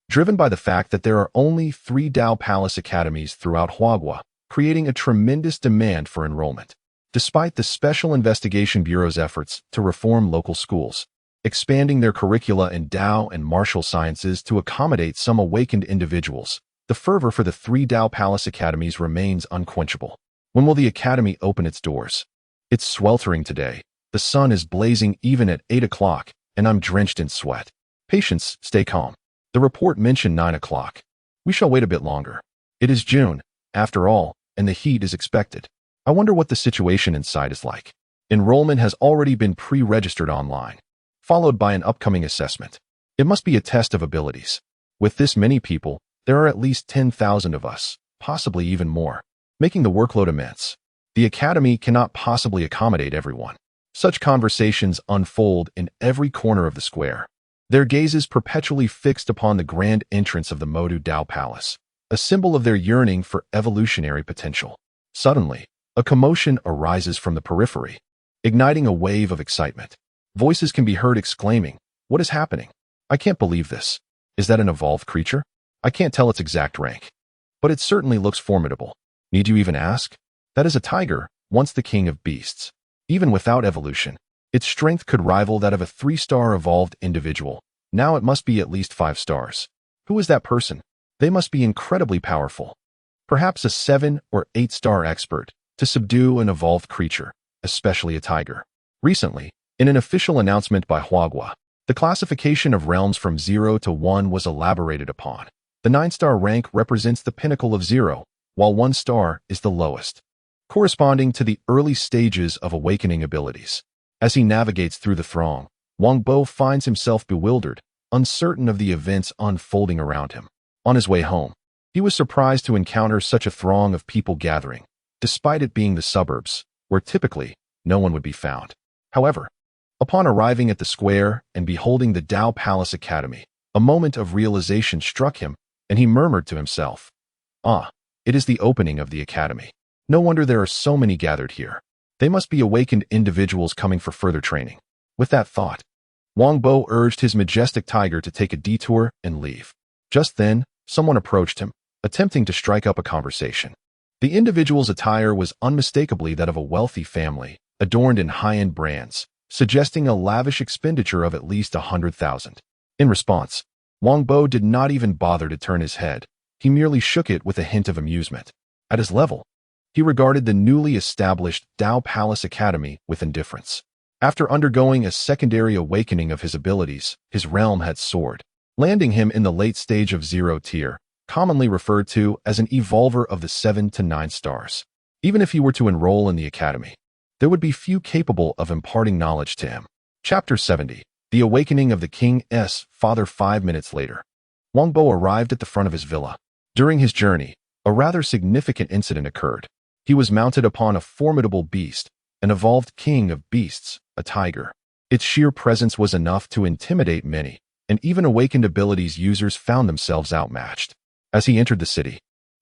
driven by the fact that there are only 3 Dao Palace academies throughout Huagua, creating a tremendous demand for enrollment. Despite the Special Investigation Bureau's efforts to reform local schools, expanding their curricula in Dao and martial sciences to accommodate some awakened individuals, the fervor for the 3 Dao Palace academies remains unquenchable. When will the academy open its doors? It's sweltering today. The sun is blazing even at 8 o'clock, and I'm drenched in sweat. Patience, stay calm. The report mentioned 9 o'clock. We shall wait a bit longer. It is June, after all, and the heat is expected. I wonder what the situation inside is like. Enrollment has already been pre-registered online, followed by an upcoming assessment. It must be a test of abilities. With this many people, there are at least 10,000 of us, possibly even more, making the workload immense. The academy cannot possibly accommodate everyone. Such conversations unfold in every corner of the square, their gazes perpetually fixed upon the grand entrance of the Modu Dao Palace, a symbol of their yearning for evolutionary potential. Suddenly, a commotion arises from the periphery, igniting a wave of excitement. Voices can be heard exclaiming, "What is happening? I can't believe this. Is that an evolved creature? I can't tell its exact rank, but it certainly looks formidable. Need you even ask? That is a tiger, once the king of beasts. Even without evolution, its strength could rival that of a 3-star evolved individual. Now it must be at least 5 stars. Who is that person? They must be incredibly powerful. Perhaps a 7 or 8-star expert to subdue an evolved creature, especially a tiger." Recently, in an official announcement by Huagua, the classification of realms from 0 to 1 was elaborated upon. The 9-star rank represents the pinnacle of 0, while 1 star is the lowest, corresponding to the early stages of awakening abilities. As he navigates through the throng, Wang Bo finds himself bewildered, uncertain of the events unfolding around him. On his way home, he was surprised to encounter such a throng of people gathering, despite it being the suburbs, where typically no one would be found. However, upon arriving at the square and beholding the Dao Palace Academy, a moment of realization struck him, and he murmured to himself, "Ah, it is the opening of the academy. No wonder there are so many gathered here. They must be awakened individuals coming for further training." With that thought, Wang Bo urged his majestic tiger to take a detour and leave. Just then, someone approached him, attempting to strike up a conversation. The individual's attire was unmistakably that of a wealthy family, adorned in high-end brands, suggesting a lavish expenditure of at least 100,000. In response, Wang Bo did not even bother to turn his head. He merely shook it with a hint of amusement. At his level, he regarded the newly established Dao Palace Academy with indifference. After undergoing a secondary awakening of his abilities, his realm had soared, landing him in the late stage of 0 tier, commonly referred to as an evolver of the 7 to 9 stars. Even if he were to enroll in the academy, there would be few capable of imparting knowledge to him. Chapter 70. The Awakening of the King's Father. 5 minutes later, Wang Bo arrived at the front of his villa. During his journey, a rather significant incident occurred. He was mounted upon a formidable beast, an evolved king of beasts, a tiger. Its sheer presence was enough to intimidate many, and even awakened abilities users found themselves outmatched. As he entered the city,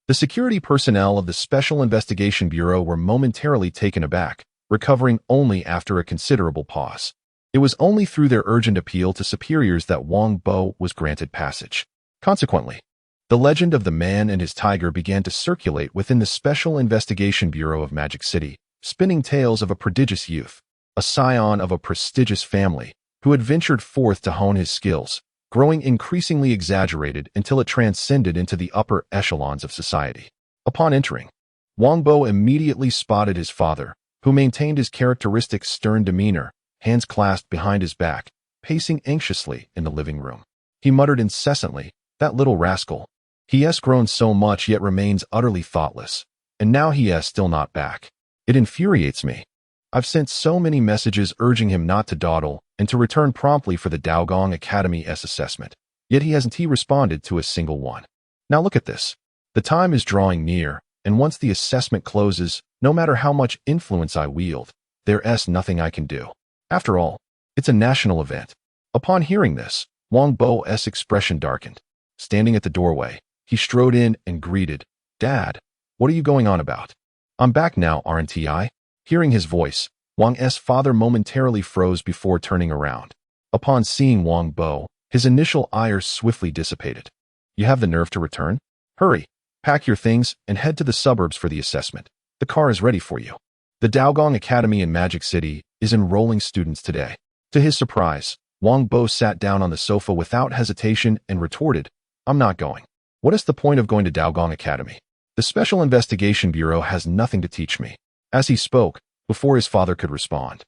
the security personnel of the Special Investigation Bureau were momentarily taken aback, recovering only after a considerable pause. It was only through their urgent appeal to superiors that Wang Bo was granted passage. Consequently, the legend of the man and his tiger began to circulate within the Special Investigation Bureau of Magic City, spinning tales of a prodigious youth, a scion of a prestigious family, who had ventured forth to hone his skills, growing increasingly exaggerated until it transcended into the upper echelons of society. Upon entering, Wang Bo immediately spotted his father, who maintained his characteristic stern demeanor, hands clasped behind his back, pacing anxiously in the living room. He muttered incessantly, "That little rascal. He has grown so much yet remains utterly thoughtless, and now he is still not back. It infuriates me. I've sent so many messages urging him not to dawdle and to return promptly for the Daogong Academy's assessment, yet he hasn't responded to a single one. Now look at this. The time is drawing near, and once the assessment closes, no matter how much influence I wield, there's nothing I can do. After all, it's a national event." Upon hearing this, Wang Bo's expression darkened. Standing at the doorway, he strode in and greeted, "Dad, what are you going on about? I'm back now, aren't I?" Hearing his voice, Wang's father momentarily froze before turning around. Upon seeing Wang Bo, his initial ire swiftly dissipated. You have the nerve to return? Hurry, pack your things and head to the suburbs for the assessment. The car is ready for you. The Daogong Academy in Magic City is enrolling students today. To his surprise, Wang Bo sat down on the sofa without hesitation and retorted, I'm not going. What is the point of going to Daogong Academy? The Special Investigation Bureau has nothing to teach me. As he spoke, before his father could respond,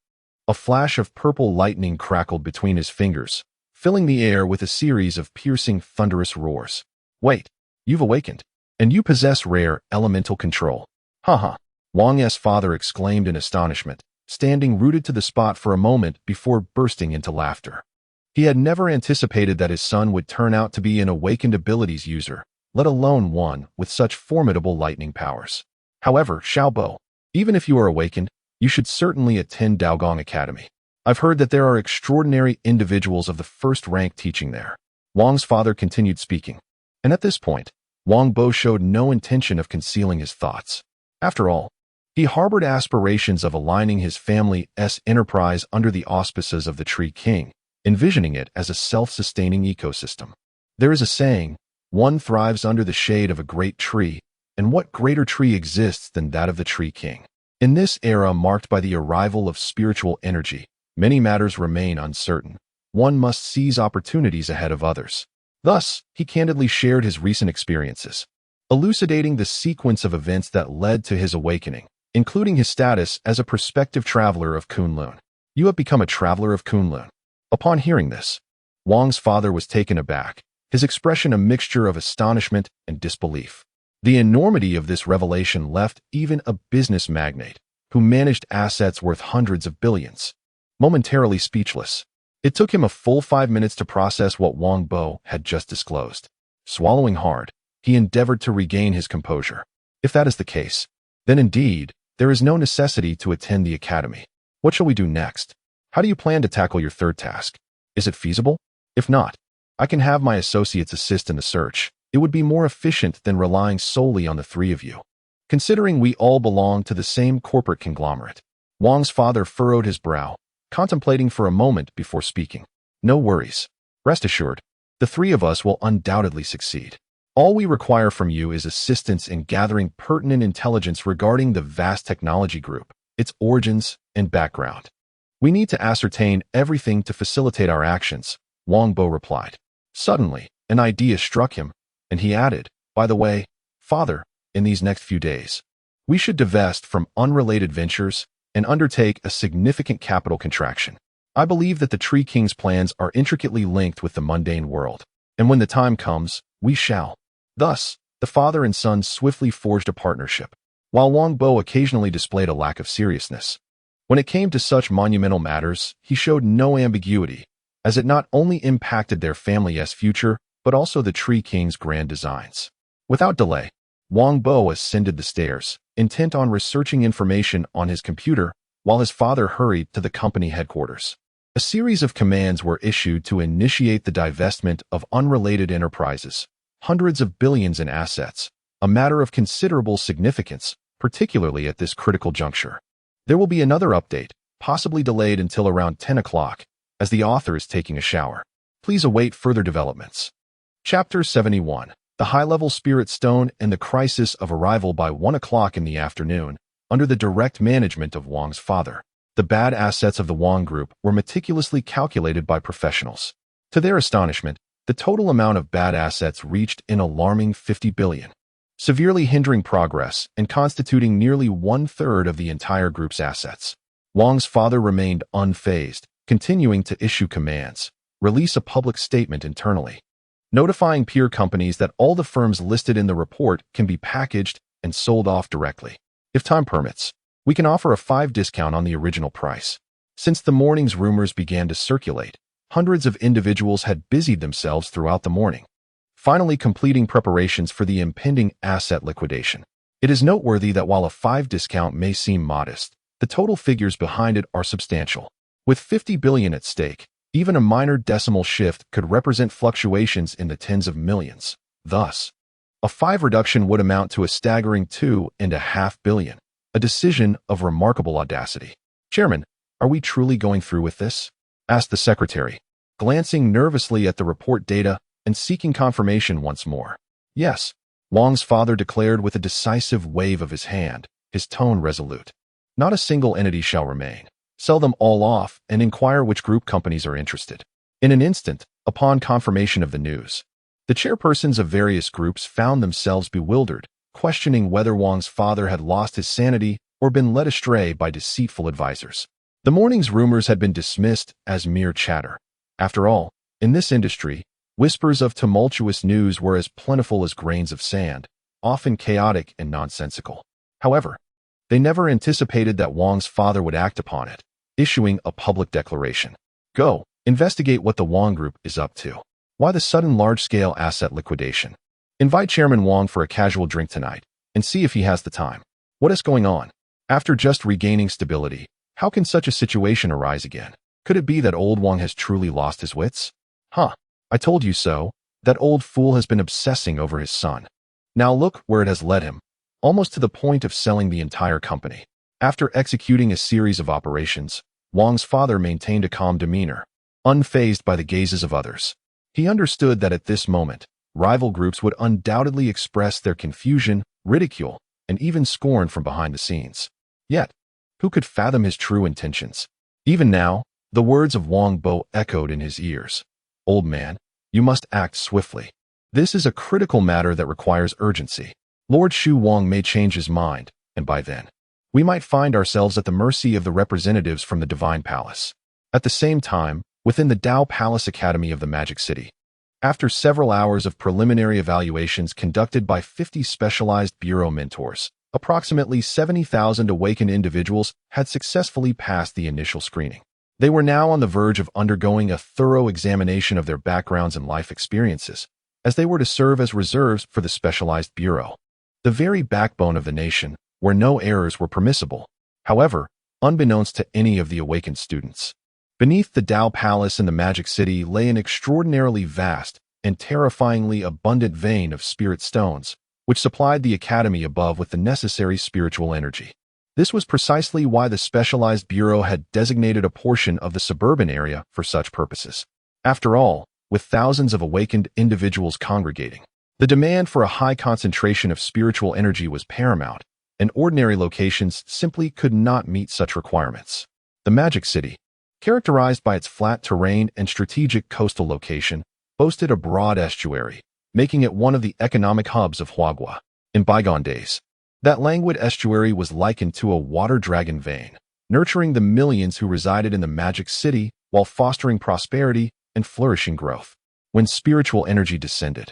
a flash of purple lightning crackled between his fingers, filling the air with a series of piercing, thunderous roars. Wait, you've awakened, and you possess rare elemental control. Haha, Wang's father exclaimed in astonishment, standing rooted to the spot for a moment before bursting into laughter. He had never anticipated that his son would turn out to be an awakened abilities user, let alone one with such formidable lightning powers. However, Xiaobo, even if you are awakened, you should certainly attend Daogong Academy. I've heard that there are extraordinary individuals of the first rank teaching there. Wang's father continued speaking. And at this point, Wang Bo showed no intention of concealing his thoughts. After all, he harbored aspirations of aligning his family's enterprise under the auspices of the Tree King, envisioning it as a self-sustaining ecosystem. There is a saying, one thrives under the shade of a great tree, and what greater tree exists than that of the Tree King? In this era marked by the arrival of spiritual energy, many matters remain uncertain. One must seize opportunities ahead of others. Thus, he candidly shared his recent experiences, elucidating the sequence of events that led to his awakening, including his status as a prospective traveler of Kunlun. You have become a traveler of Kunlun. Upon hearing this, Wang's father was taken aback, his expression a mixture of astonishment and disbelief. The enormity of this revelation left even a business magnate, who managed assets worth hundreds of billions, momentarily speechless. It took him a full 5 minutes to process what Wang Bo had just disclosed. Swallowing hard, he endeavored to regain his composure. If that is the case, then indeed, there is no necessity to attend the academy. What shall we do next? How do you plan to tackle your third task? Is it feasible? If not, I can have my associates assist in the search. It would be more efficient than relying solely on the three of you. Considering we all belong to the same corporate conglomerate. Wang's father furrowed his brow, contemplating for a moment before speaking. No worries. Rest assured, the three of us will undoubtedly succeed. All we require from you is assistance in gathering pertinent intelligence regarding the vast technology group, its origins and background. We need to ascertain everything to facilitate our actions, Wang Bo replied. Suddenly, an idea struck him, and he added, by the way, Father, in these next few days, we should divest from unrelated ventures and undertake a significant capital contraction. I believe that the Tree King's plans are intricately linked with the mundane world, and when the time comes, we shall. Thus, the father and son swiftly forged a partnership, while Wang Bo occasionally displayed a lack of seriousness. When it came to such monumental matters, he showed no ambiguity, as it not only impacted their family's future, but also the Tree King's grand designs. Without delay, Wang Bo ascended the stairs, intent on researching information on his computer, while his father hurried to the company headquarters. A series of commands were issued to initiate the divestment of unrelated enterprises, hundreds of billions in assets, a matter of considerable significance, particularly at this critical juncture. There will be another update, possibly delayed until around 10 o'clock, as the author is taking a shower. Please await further developments. Chapter 71. The High-Level Spirit Stone and the Crisis of Arrival by 1 o'clock in the afternoon, under the direct management of Wang's father. The bad assets of the Wang Group were meticulously calculated by professionals. To their astonishment, the total amount of bad assets reached an alarming 50 billion, severely hindering progress and constituting nearly 1/3 of the entire group's assets. Wang's father remained unfazed, continuing to issue commands, release a public statement internally, notifying peer companies that all the firms listed in the report can be packaged and sold off directly. If time permits, we can offer a 5% discount on the original price. Since the morning's rumors began to circulate, hundreds of individuals had busied themselves throughout the morning, finally completing preparations for the impending asset liquidation. It is noteworthy that while a 5% discount may seem modest, the total figures behind it are substantial. With 50 billion at stake, even a minor decimal shift could represent fluctuations in the tens of millions. Thus, a 5% reduction would amount to a staggering 2.5 billion, a decision of remarkable audacity. Chairman, are we truly going through with this? Asked the secretary, glancing nervously at the report data and seeking confirmation once more. Yes, Wang's father declared with a decisive wave of his hand, his tone resolute. Not a single entity shall remain. Sell them all off and inquire which group companies are interested. In an instant, upon confirmation of the news, the chairpersons of various groups found themselves bewildered, questioning whether Wang's father had lost his sanity or been led astray by deceitful advisors. The morning's rumors had been dismissed as mere chatter. After all, in this industry, whispers of tumultuous news were as plentiful as grains of sand, often chaotic and nonsensical. However, they never anticipated that Wang's father would act upon it, issuing a public declaration. Go, investigate what the Wang Group is up to. Why the sudden large-scale asset liquidation? Invite Chairman Wang for a casual drink tonight, and see if he has the time. What is going on? After just regaining stability, how can such a situation arise again? Could it be that old Wang has truly lost his wits? Huh, I told you so. That old fool has been obsessing over his son. Now look where it has led him, almost to the point of selling the entire company. After executing a series of operations, Wang's father maintained a calm demeanor, unfazed by the gazes of others. He understood that at this moment, rival groups would undoubtedly express their confusion, ridicule, and even scorn from behind the scenes. Yet, who could fathom his true intentions? Even now, the words of Wang Bo echoed in his ears. Old man, you must act swiftly. This is a critical matter that requires urgency. Lord Shu Wang may change his mind, and by then, we might find ourselves at the mercy of the representatives from the Divine Palace. At the same time, within the Dao Palace Academy of the Magic City, after several hours of preliminary evaluations conducted by 50 specialized bureau mentors, approximately 70,000 awakened individuals had successfully passed the initial screening. They were now on the verge of undergoing a thorough examination of their backgrounds and life experiences, as they were to serve as reserves for the specialized bureau, the very backbone of the nation, where no errors were permissible. However, unbeknownst to any of the awakened students, beneath the Dao Palace in the Magic City lay an extraordinarily vast and terrifyingly abundant vein of spirit stones, which supplied the academy above with the necessary spiritual energy. This was precisely why the specialized bureau had designated a portion of the suburban area for such purposes. After all, with thousands of awakened individuals congregating, the demand for a high concentration of spiritual energy was paramount, and ordinary locations simply could not meet such requirements. The Magic City, characterized by its flat terrain and strategic coastal location, boasted a broad estuary, making it one of the economic hubs of Huagua. In bygone days, that languid estuary was likened to a water dragon vein, nurturing the millions who resided in the Magic City while fostering prosperity and flourishing growth. When spiritual energy descended,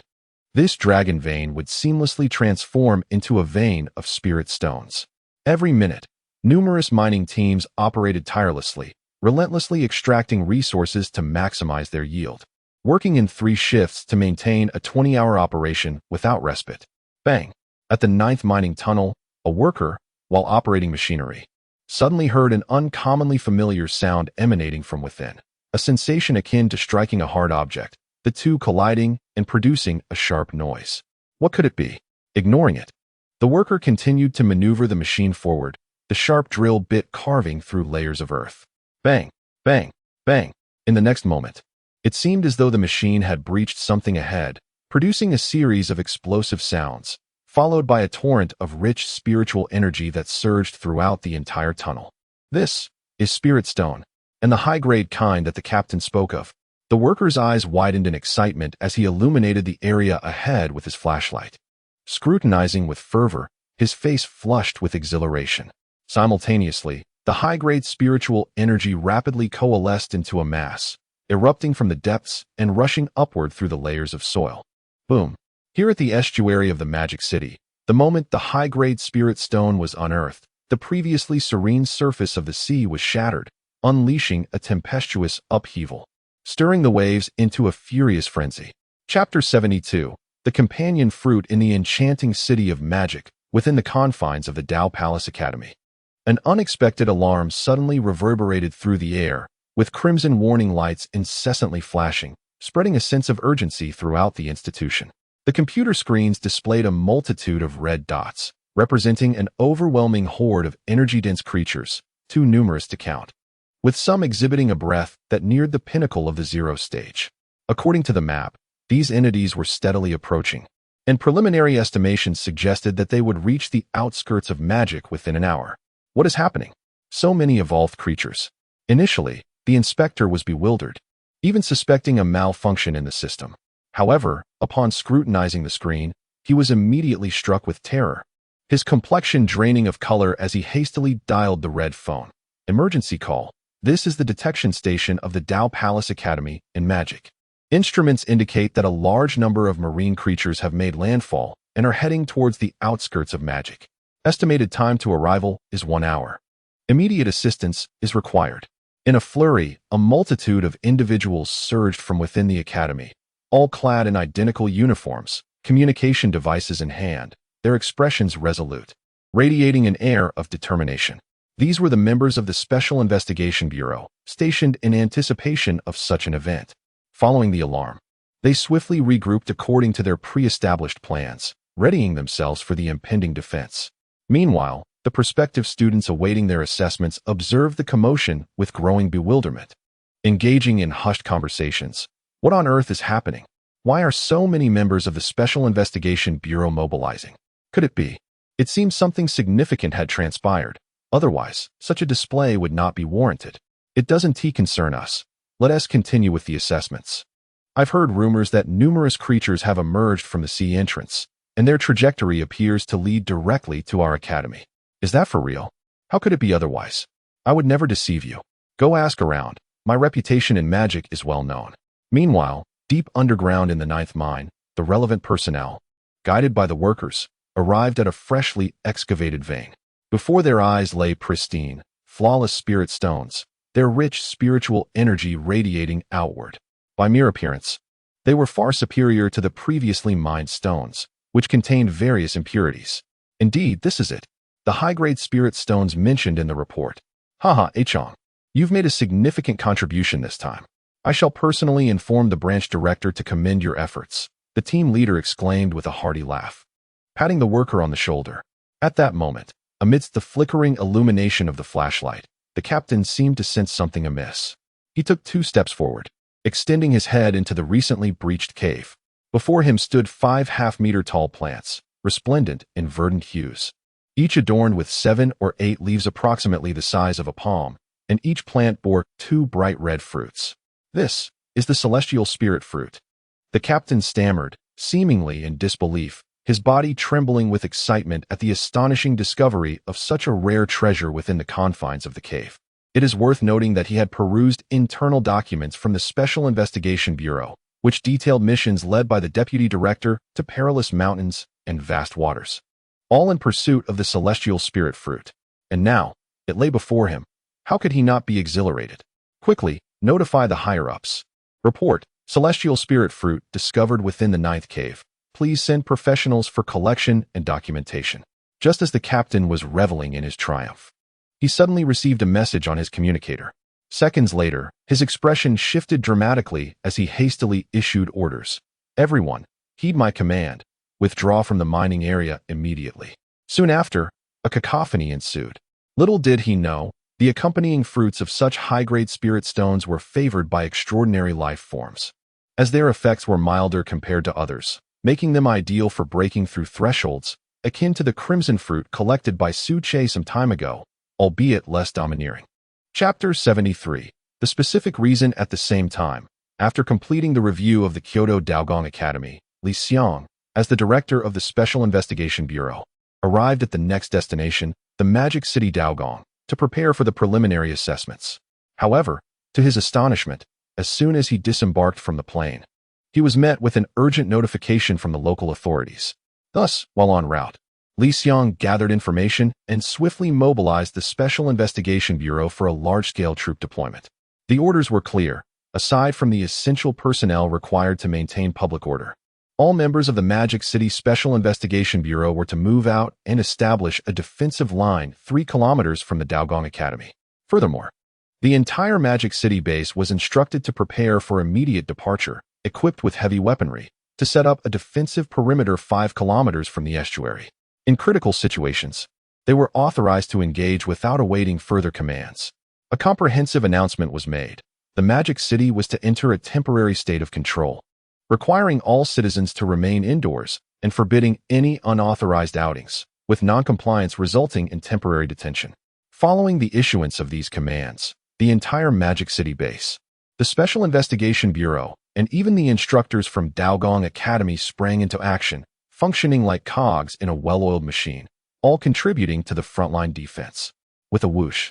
this dragon vein would seamlessly transform into a vein of spirit stones. Every minute, numerous mining teams operated tirelessly, relentlessly extracting resources to maximize their yield, working in 3 shifts to maintain a 20-hour operation without respite. Bang! At the 9th mining tunnel, a worker, while operating machinery, suddenly heard an uncommonly familiar sound emanating from within, a sensation akin to striking a hard object, the two colliding and producing a sharp noise. What could it be? Ignoring it, the worker continued to maneuver the machine forward, the sharp drill bit carving through layers of earth. Bang, bang, bang. In the next moment, it seemed as though the machine had breached something ahead, producing a series of explosive sounds, followed by a torrent of rich spiritual energy that surged throughout the entire tunnel. This is spirit stone, and the high-grade kind that the captain spoke of. The worker's eyes widened in excitement as he illuminated the area ahead with his flashlight. Scrutinizing with fervor, his face flushed with exhilaration. Simultaneously, the high-grade spiritual energy rapidly coalesced into a mass, erupting from the depths and rushing upward through the layers of soil. Boom! Here at the estuary of the Magic City, the moment the high-grade spirit stone was unearthed, the previously serene surface of the sea was shattered, unleashing a tempestuous upheaval, stirring the waves into a furious frenzy. Chapter 72. The companion fruit in the enchanting city of magic within the confines of the Dao Palace Academy. An unexpected alarm suddenly reverberated through the air, with crimson warning lights incessantly flashing, spreading a sense of urgency throughout the institution. The computer screens displayed a multitude of red dots, representing an overwhelming horde of energy-dense creatures, too numerous to count, with some exhibiting a breadth that neared the pinnacle of the zero stage. According to the map, These entities were steadily approaching, and preliminary estimations suggested that they would reach the outskirts of magic within an hour. What is happening? So many evolved creatures. Initially, the inspector was bewildered, even suspecting a malfunction in the system. However, upon scrutinizing the screen, he was immediately struck with terror, his complexion draining of color as he hastily dialed the red phone. Emergency call. This is the detection station of the Dao Palace Academy in Magic. Instruments indicate that a large number of marine creatures have made landfall and are heading towards the outskirts of Magic. Estimated time to arrival is 1 hour. Immediate assistance is required. In a flurry, a multitude of individuals surged from within the academy, all clad in identical uniforms, communication devices in hand, their expressions resolute, radiating an air of determination. These were the members of the Special Investigation Bureau, stationed in anticipation of such an event. Following the alarm, they swiftly regrouped according to their pre-established plans, readying themselves for the impending defense. Meanwhile, the prospective students awaiting their assessments observed the commotion with growing bewilderment. Engaging in hushed conversations. What on earth is happening? Why are so many members of the Special Investigation Bureau mobilizing? Could it be? It seems something significant had transpired. Otherwise, such a display would not be warranted. It doesn't concern us. Let us continue with the assessments. I've heard rumors that numerous creatures have emerged from the sea entrance, and their trajectory appears to lead directly to our academy. Is that for real? How could it be otherwise? I would never deceive you. Go ask around. My reputation in magic is well known. Meanwhile, deep underground in the 9th mine, the relevant personnel, guided by the workers, arrived at a freshly excavated vein. Before their eyes lay pristine, flawless spirit stones, their rich spiritual energy radiating outward. By mere appearance, they were far superior to the previously mined stones, which contained various impurities. Indeed, this is it. The high-grade spirit stones mentioned in the report. Haha, Achong, you've made a significant contribution this time. I shall personally inform the branch director to commend your efforts, the team leader exclaimed with a hearty laugh, patting the worker on the shoulder. At that moment, amidst the flickering illumination of the flashlight, the captain seemed to sense something amiss. He took 2 steps forward, extending his head into the recently breached cave. Before him stood 5 half-meter-tall plants, resplendent in verdant hues, each adorned with 7 or 8 leaves approximately the size of a palm, and each plant bore 2 bright red fruits. This is the celestial spirit fruit. The captain stammered, seemingly in disbelief, his body trembling with excitement at the astonishing discovery of such a rare treasure within the confines of the cave. It is worth noting that he had perused internal documents from the Special Investigation Bureau, which detailed missions led by the deputy director to perilous mountains and vast waters, all in pursuit of the celestial spirit fruit. And now, it lay before him. How could he not be exhilarated? Quickly, notify the higher-ups. Report, celestial spirit fruit discovered within the 9th cave. Please send professionals for collection and documentation. Just as the captain was reveling in his triumph, he suddenly received a message on his communicator. Seconds later, his expression shifted dramatically as he hastily issued orders. Everyone, heed my command. Withdraw from the mining area immediately. Soon after, a cacophony ensued. Little did he know, the accompanying fruits of such high-grade spirit stones were favored by extraordinary life forms, as their effects were milder compared to others, making them ideal for breaking through thresholds, akin to the crimson fruit collected by Su Che some time ago, albeit less domineering. Chapter 73. The specific reason. At the same time, after completing the review of the Kyoto Daogong Academy, Li Xiang, as the director of the Special Investigation Bureau, arrived at the next destination, the Magic City Daogong, to prepare for the preliminary assessments. However, to his astonishment, as soon as he disembarked from the plane, he was met with an urgent notification from the local authorities. Thus, while en route, Li Xiang gathered information and swiftly mobilized the Special Investigation Bureau for a large-scale troop deployment. The orders were clear. Aside from the essential personnel required to maintain public order, all members of the Magic City Special Investigation Bureau were to move out and establish a defensive line 3 kilometers from the Daogong Academy. Furthermore, the entire Magic City base was instructed to prepare for immediate departure, equipped with heavy weaponry, to set up a defensive perimeter 5 kilometers from the estuary. In critical situations, they were authorized to engage without awaiting further commands. A comprehensive announcement was made. The Magic City was to enter a temporary state of control. requiring all citizens to remain indoors and forbidding any unauthorized outings, with noncompliance resulting in temporary detention. Following the issuance of these commands, the entire Magic City base, the Special Investigation Bureau, and even the instructors from Daogong Academy sprang into action, functioning like cogs in a well-oiled machine, all contributing to the frontline defense. With a whoosh,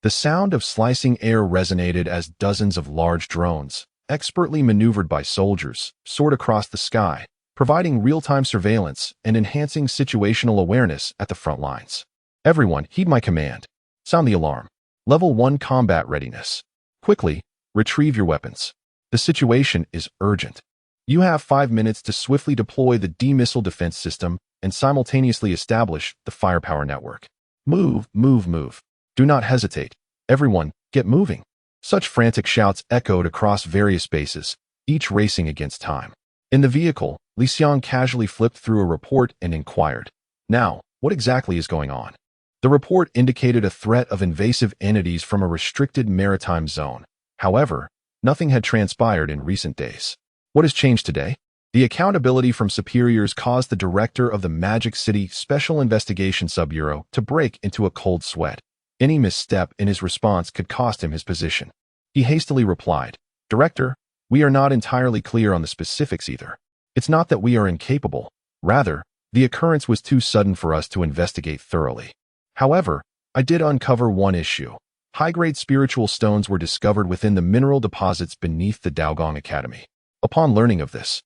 the sound of slicing air resonated as dozens of large drones, expertly maneuvered by soldiers, soared across the sky, providing real-time surveillance and enhancing situational awareness at the front lines. Everyone, heed my command. Sound the alarm. Level 1 combat readiness. Quickly, retrieve your weapons. The situation is urgent. You have 5 minutes to swiftly deploy the D-missile defense system and simultaneously establish the firepower network. Move, move, move. Do not hesitate. Everyone, get moving. Such frantic shouts echoed across various bases, each racing against time. In the vehicle, Li Xiang casually flipped through a report and inquired, "Now, what exactly is going on?" The report indicated a threat of invasive entities from a restricted maritime zone. However, nothing had transpired in recent days. What has changed today? The accountability from superiors caused the director of the Magic City Special Investigation Sub-Bureau to break into a cold sweat. Any misstep in his response could cost him his position. He hastily replied, "Director, we are not entirely clear on the specifics either. It's not that we are incapable. Rather, the occurrence was too sudden for us to investigate thoroughly. However, I did uncover one issue. High-grade spiritual stones were discovered within the mineral deposits beneath the Daogong Academy. Upon learning of this,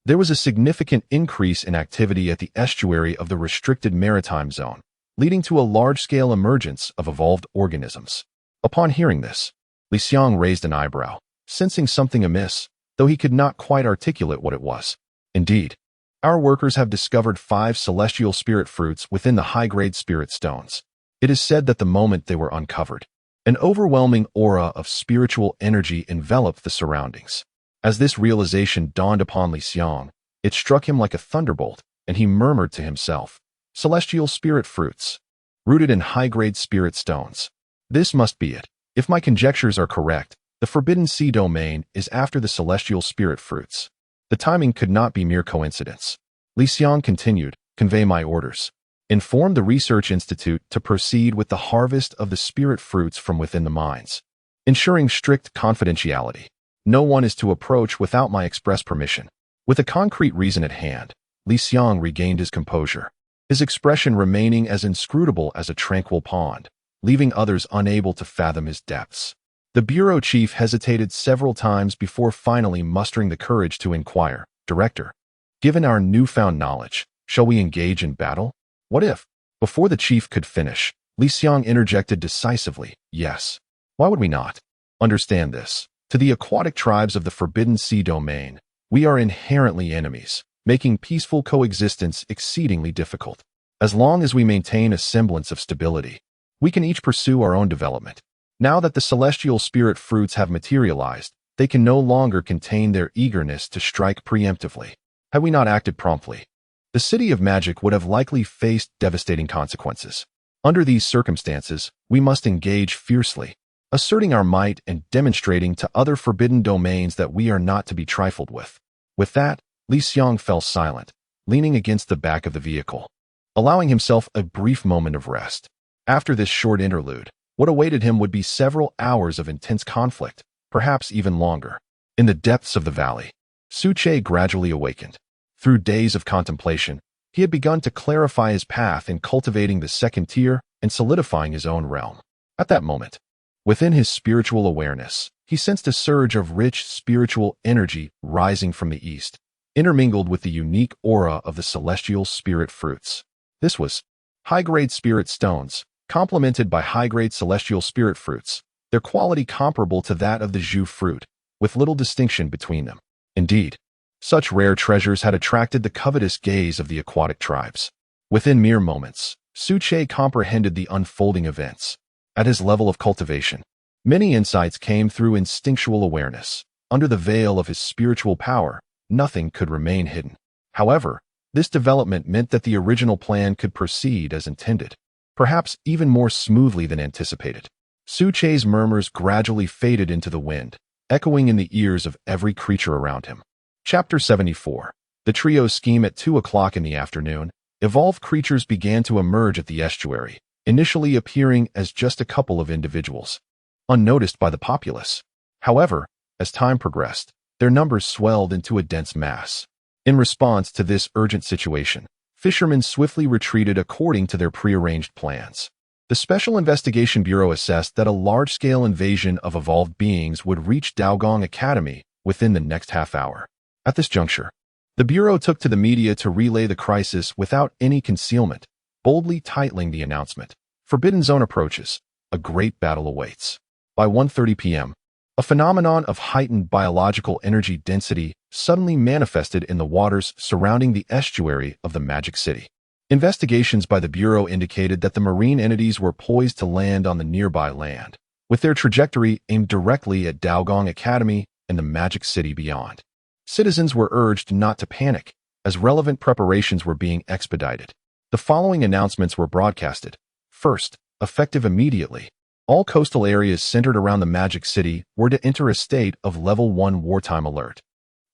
there was a significant increase in activity at the estuary of the restricted maritime zone, leading to a large-scale emergence of evolved organisms." Upon hearing this, Li Xiang raised an eyebrow, sensing something amiss, though he could not quite articulate what it was. "Indeed, our workers have discovered 5 celestial spirit fruits within the high-grade spirit stones. It is said that the moment they were uncovered, an overwhelming aura of spiritual energy enveloped the surroundings. As this realization dawned upon Li Xiang, it struck him like a thunderbolt, and he murmured to himself, "Celestial spirit fruits, rooted in high-grade spirit stones. This must be it. If my conjectures are correct, the Forbidden Sea domain is after the celestial spirit fruits. The timing could not be mere coincidence." Li Xiang continued, "Convey my orders. Inform the Research Institute to proceed with the harvest of the spirit fruits from within the mines, ensuring strict confidentiality. No one is to approach without my express permission." With a concrete reason at hand, Li Xiang regained his composure, his expression remaining as inscrutable as a tranquil pond, leaving others unable to fathom his depths. The bureau chief hesitated several times before finally mustering the courage to inquire, "Director, given our newfound knowledge, shall we engage in battle?" "What if?" Before the chief could finish, Li Xiang interjected decisively, "Yes. Why would we not? Understand this. To the aquatic tribes of the Forbidden Sea domain, we are inherently enemies, making peaceful coexistence exceedingly difficult. As long as we maintain a semblance of stability, we can each pursue our own development. Now that the celestial spirit fruits have materialized, they can no longer contain their eagerness to strike preemptively. Had we not acted promptly, the City of Magic would have likely faced devastating consequences. Under these circumstances, we must engage fiercely, asserting our might and demonstrating to other forbidden domains that we are not to be trifled with." With that, Li Xiang fell silent, leaning against the back of the vehicle, allowing himself a brief moment of rest. After this short interlude, what awaited him would be several hours of intense conflict, perhaps even longer. In the depths of the valley, Su Che gradually awakened. Through days of contemplation, he had begun to clarify his path in cultivating the second tier and solidifying his own realm. At that moment, within his spiritual awareness, he sensed a surge of rich spiritual energy rising from the east, intermingled with the unique aura of the celestial spirit fruits. This was high-grade spirit stones, complemented by high-grade celestial spirit fruits, their quality comparable to that of the Zhu fruit, with little distinction between them. Indeed, such rare treasures had attracted the covetous gaze of the aquatic tribes. Within mere moments, Su Che comprehended the unfolding events. At his level of cultivation, many insights came through instinctual awareness. Under the veil of his spiritual power, nothing could remain hidden. However, this development meant that the original plan could proceed as intended, perhaps even more smoothly than anticipated. Su Che's murmurs gradually faded into the wind, echoing in the ears of every creature around him. Chapter 74. The trio's scheme at 2 o'clock in the afternoon. Evolved creatures began to emerge at the estuary, initially appearing as just a couple of individuals, unnoticed by the populace. However, as time progressed, their numbers swelled into a dense mass. In response to this urgent situation, fishermen swiftly retreated according to their prearranged plans. The Special Investigation Bureau assessed that a large-scale invasion of evolved beings would reach Daogong Academy within the next half hour. At this juncture, the Bureau took to the media to relay the crisis without any concealment, boldly titling the announcement, "Forbidden Zone approaches. A great battle awaits." By 1:30 p.m., a phenomenon of heightened biological energy density suddenly manifested in the waters surrounding the estuary of the Magic City. Investigations by the Bureau indicated that the marine entities were poised to land on the nearby land, with their trajectory aimed directly at Daogong Academy and the Magic City beyond. Citizens were urged not to panic, as relevant preparations were being expedited. The following announcements were broadcasted. First, effective immediately, all coastal areas centered around the Magic City were to enter a state of Level 1 wartime alert.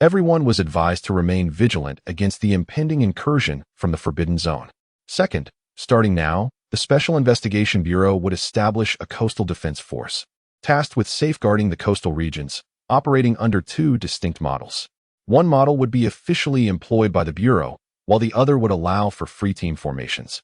Everyone was advised to remain vigilant against the impending incursion from the Forbidden Zone. Second, starting now, the Special Investigation Bureau would establish a coastal defense force, tasked with safeguarding the coastal regions, operating under 2 distinct models. One model would be officially employed by the Bureau, while the other would allow for free team formations,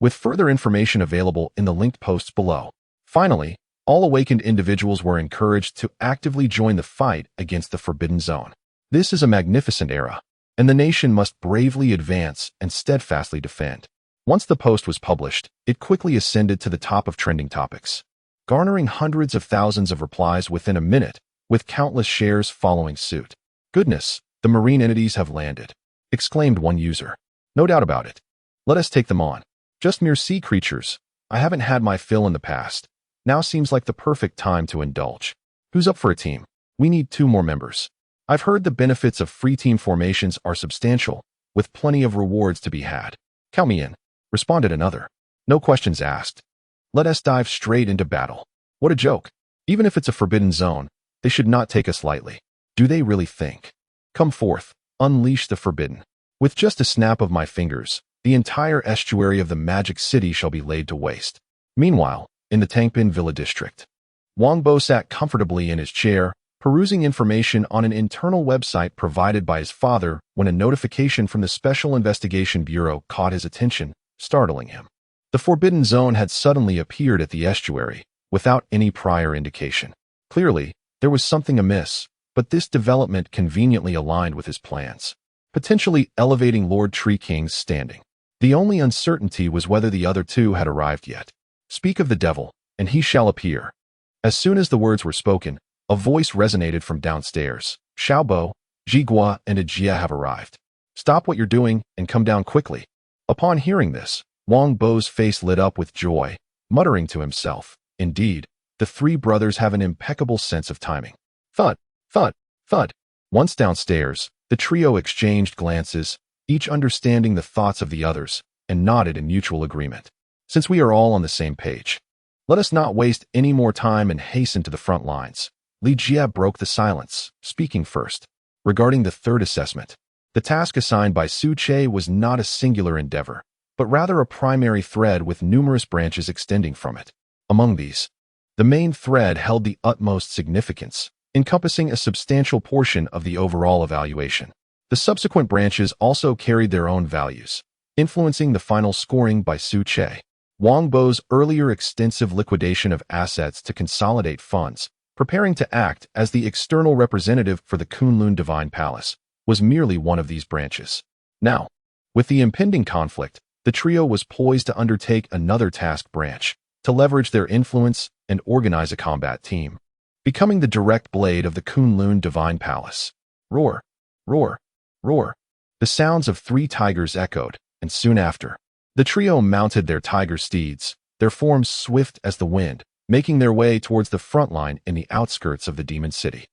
with further information available in the linked posts below. Finally, all awakened individuals were encouraged to actively join the fight against the Forbidden Zone. This is a magnificent era, and the nation must bravely advance and steadfastly defend. Once the post was published, it quickly ascended to the top of trending topics, garnering hundreds of thousands of replies within a minute, with countless shares following suit. "Goodness, the marine entities have landed," exclaimed one user. "No doubt about it. Let us take them on. Just mere sea creatures. I haven't had my fill in the past. Now seems like the perfect time to indulge. Who's up for a team? We need 2 more members. I've heard the benefits of free team formations are substantial, with plenty of rewards to be had. Count me in," responded another. "No questions asked. Let us dive straight into battle." What a joke. Even if it's a forbidden zone, they should not take us lightly. Do they really think? Come forth, unleash the forbidden. With just a snap of my fingers, the entire estuary of the Magic City shall be laid to waste. Meanwhile, in the Tangpin Villa district, Wang Bo sat comfortably in his chair, perusing information on an internal website provided by his father when a notification from the Special Investigation Bureau caught his attention, startling him. The Forbidden Zone had suddenly appeared at the estuary, without any prior indication. Clearly, there was something amiss, but this development conveniently aligned with his plans, potentially elevating Lord Tree King's standing. The only uncertainty was whether the other 2 had arrived yet. "Speak of the devil, and he shall appear." As soon as the words were spoken, a voice resonated from downstairs. "Xiaobo, Jigua, and Ajia have arrived. Stop what you're doing and come down quickly." Upon hearing this, Wang Bo's face lit up with joy, muttering to himself, "Indeed, the 3 brothers have an impeccable sense of timing." Thud, thud, thud. Once downstairs, the trio exchanged glances, each understanding the thoughts of the others, and nodded in mutual agreement. "Since we are all on the same page, let us not waste any more time and hasten to the front lines." Li Jia broke the silence, speaking first. Regarding the 3rd assessment, the task assigned by Su Che was not a singular endeavor, but rather a primary thread with numerous branches extending from it. Among these, the main thread held the utmost significance, encompassing a substantial portion of the overall evaluation. The subsequent branches also carried their own values, influencing the final scoring by Su Che. Wang Bo's earlier extensive liquidation of assets to consolidate funds, preparing to act as the external representative for the Kunlun Divine Palace, was merely one of these branches. Now, with the impending conflict, the trio was poised to undertake another task branch, to leverage their influence and organize a combat team, becoming the direct blade of the Kunlun Divine Palace. Roar, roar, roar. The sounds of 3 tigers echoed, and soon after, the trio mounted their tiger steeds, their forms swift as the wind, making their way towards the front line in the outskirts of the Demon City.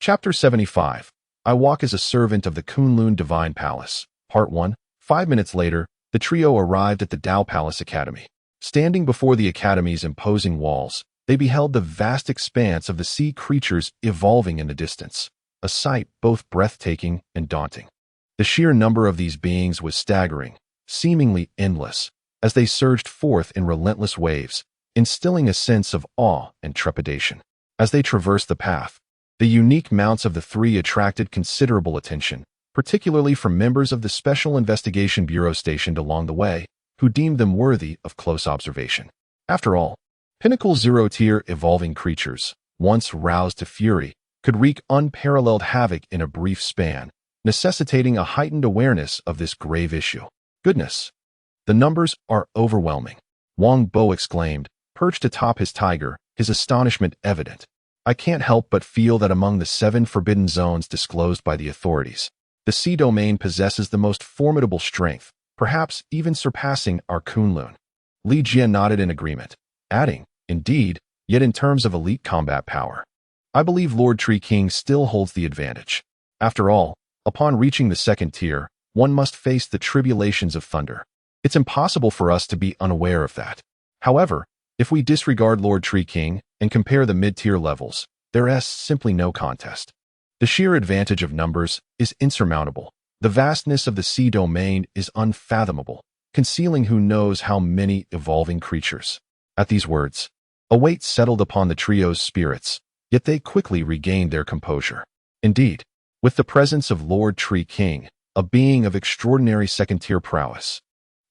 Chapter 75. I Walk as a Servant of the Kunlun Divine Palace. Part 1. 5 minutes later, the trio arrived at the Dao Palace Academy. Standing before the academy's imposing walls, they beheld the vast expanse of the sea creatures evolving in the distance. a sight both breathtaking and daunting. The sheer number of these beings was staggering, seemingly endless, as they surged forth in relentless waves, instilling a sense of awe and trepidation. As they traversed the path, the unique mounts of the three attracted considerable attention, particularly from members of the Special Investigation Bureau stationed along the way, who deemed them worthy of close observation. After all, Pinnacle Zero-tier evolving creatures, once roused to fury, could wreak unparalleled havoc in a brief span, necessitating a heightened awareness of this grave issue. Goodness! The numbers are overwhelming, Wang Bo exclaimed, perched atop his tiger, his astonishment evident. I can't help but feel that among the 7 forbidden zones disclosed by the authorities, the sea domain possesses the most formidable strength, perhaps even surpassing our Kunlun. Li Jie nodded in agreement, adding, indeed, yet in terms of elite combat power, I believe Lord Tree King still holds the advantage. After all, upon reaching the 2nd tier, one must face the tribulations of thunder. It's impossible for us to be unaware of that. However, if we disregard Lord Tree King and compare the mid-tier levels, there is simply no contest. The sheer advantage of numbers is insurmountable. The vastness of the sea domain is unfathomable, concealing who knows how many evolving creatures. At these words, a weight settled upon the trio's spirits, yet they quickly regained their composure. Indeed, with the presence of Lord Tree King, a being of extraordinary 2nd-tier prowess,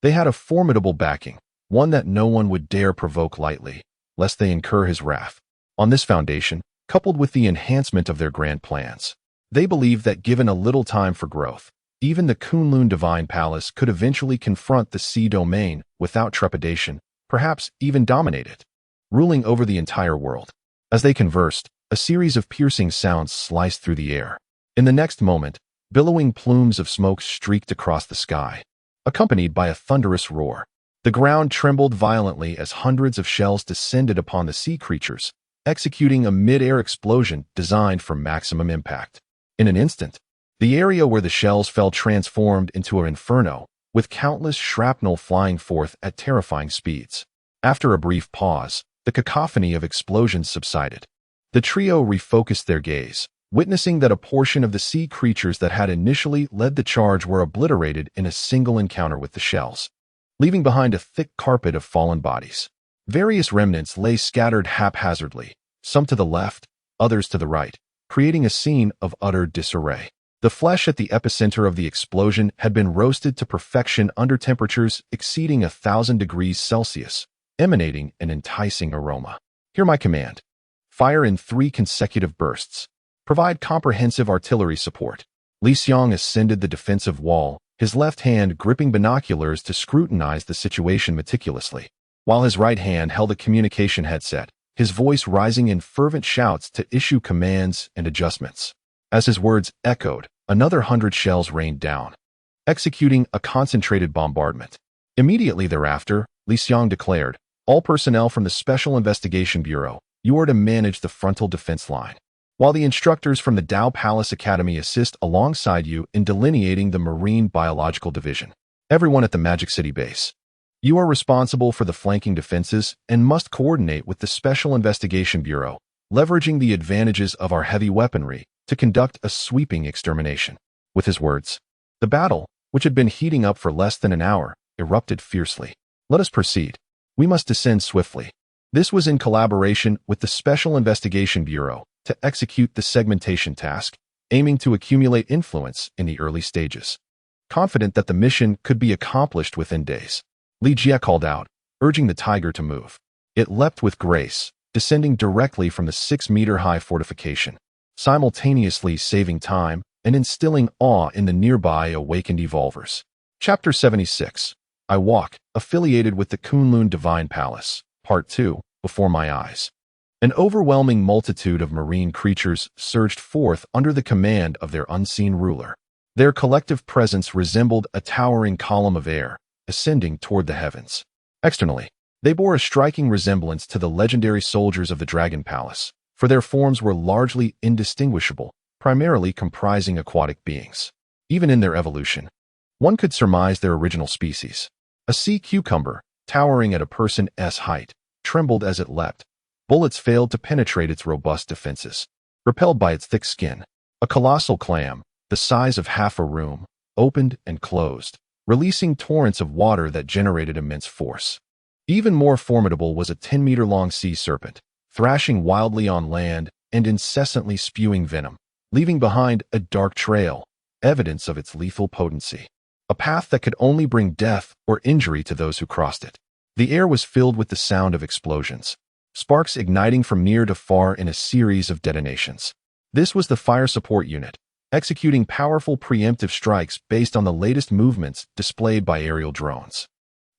they had a formidable backing, one that no one would dare provoke lightly, lest they incur his wrath. On this foundation, coupled with the enhancement of their grand plans, they believed that given a little time for growth, even the Kunlun Divine Palace could eventually confront the sea domain without trepidation, perhaps even dominate it, ruling over the entire world. As they conversed, a series of piercing sounds sliced through the air. In the next moment, billowing plumes of smoke streaked across the sky, accompanied by a thunderous roar. The ground trembled violently as hundreds of shells descended upon the sea creatures, executing a mid-air explosion designed for maximum impact. In an instant, the area where the shells fell transformed into an inferno, with countless shrapnel flying forth at terrifying speeds. After a brief pause, the cacophony of explosions subsided. The trio refocused their gaze, witnessing that a portion of the sea creatures that had initially led the charge were obliterated in a single encounter with the shells, leaving behind a thick carpet of fallen bodies. Various remnants lay scattered haphazardly, some to the left, others to the right, creating a scene of utter disarray. The flesh at the epicenter of the explosion had been roasted to perfection under temperatures exceeding 1,000 degrees Celsius, emanating an enticing aroma. Hear my command. Fire in 3 consecutive bursts. Provide comprehensive artillery support. Li Xiang ascended the defensive wall, his left hand gripping binoculars to scrutinize the situation meticulously, while his right hand held a communication headset, his voice rising in fervent shouts to issue commands and adjustments. As his words echoed, another 100 shells rained down, executing a concentrated bombardment. Immediately thereafter, Li Xiang declared, all personnel from the Special Investigation Bureau, you are to manage the frontal defense line, while the instructors from the Dao Palace Academy assist alongside you in delineating the Marine Biological Division. Everyone at the Magic City base, you are responsible for the flanking defenses and must coordinate with the Special Investigation Bureau, leveraging the advantages of our heavy weaponry to conduct a sweeping extermination. With his words, the battle, which had been heating up for less than an hour, erupted fiercely. Let us proceed. We must descend swiftly. This was in collaboration with the Special Investigation Bureau to execute the segmentation task, aiming to accumulate influence in the early stages. Confident that the mission could be accomplished within days, Li Jie called out, urging the tiger to move. It leapt with grace, descending directly from the 6-meter-high fortification, simultaneously saving time and instilling awe in the nearby awakened evolvers. Chapter 76. I Walk, affiliated with the Kunlun Divine Palace, Part 2, before my eyes. An overwhelming multitude of marine creatures surged forth under the command of their unseen ruler. Their collective presence resembled a towering column of air, ascending toward the heavens. Externally, they bore a striking resemblance to the legendary soldiers of the Dragon Palace, for their forms were largely indistinguishable, primarily comprising aquatic beings. Even in their evolution, one could surmise their original species. A sea cucumber, towering at a person's height, trembled as it leapt. Bullets failed to penetrate its robust defenses, repelled by its thick skin. A colossal clam, the size of half a room, opened and closed, releasing torrents of water that generated immense force. Even more formidable was a 10-meter-long sea serpent, thrashing wildly on land and incessantly spewing venom, leaving behind a dark trail, evidence of its lethal potency. A path that could only bring death or injury to those who crossed it. The air was filled with the sound of explosions, sparks igniting from near to far in a series of detonations. This was the fire support unit, executing powerful preemptive strikes based on the latest movements displayed by aerial drones.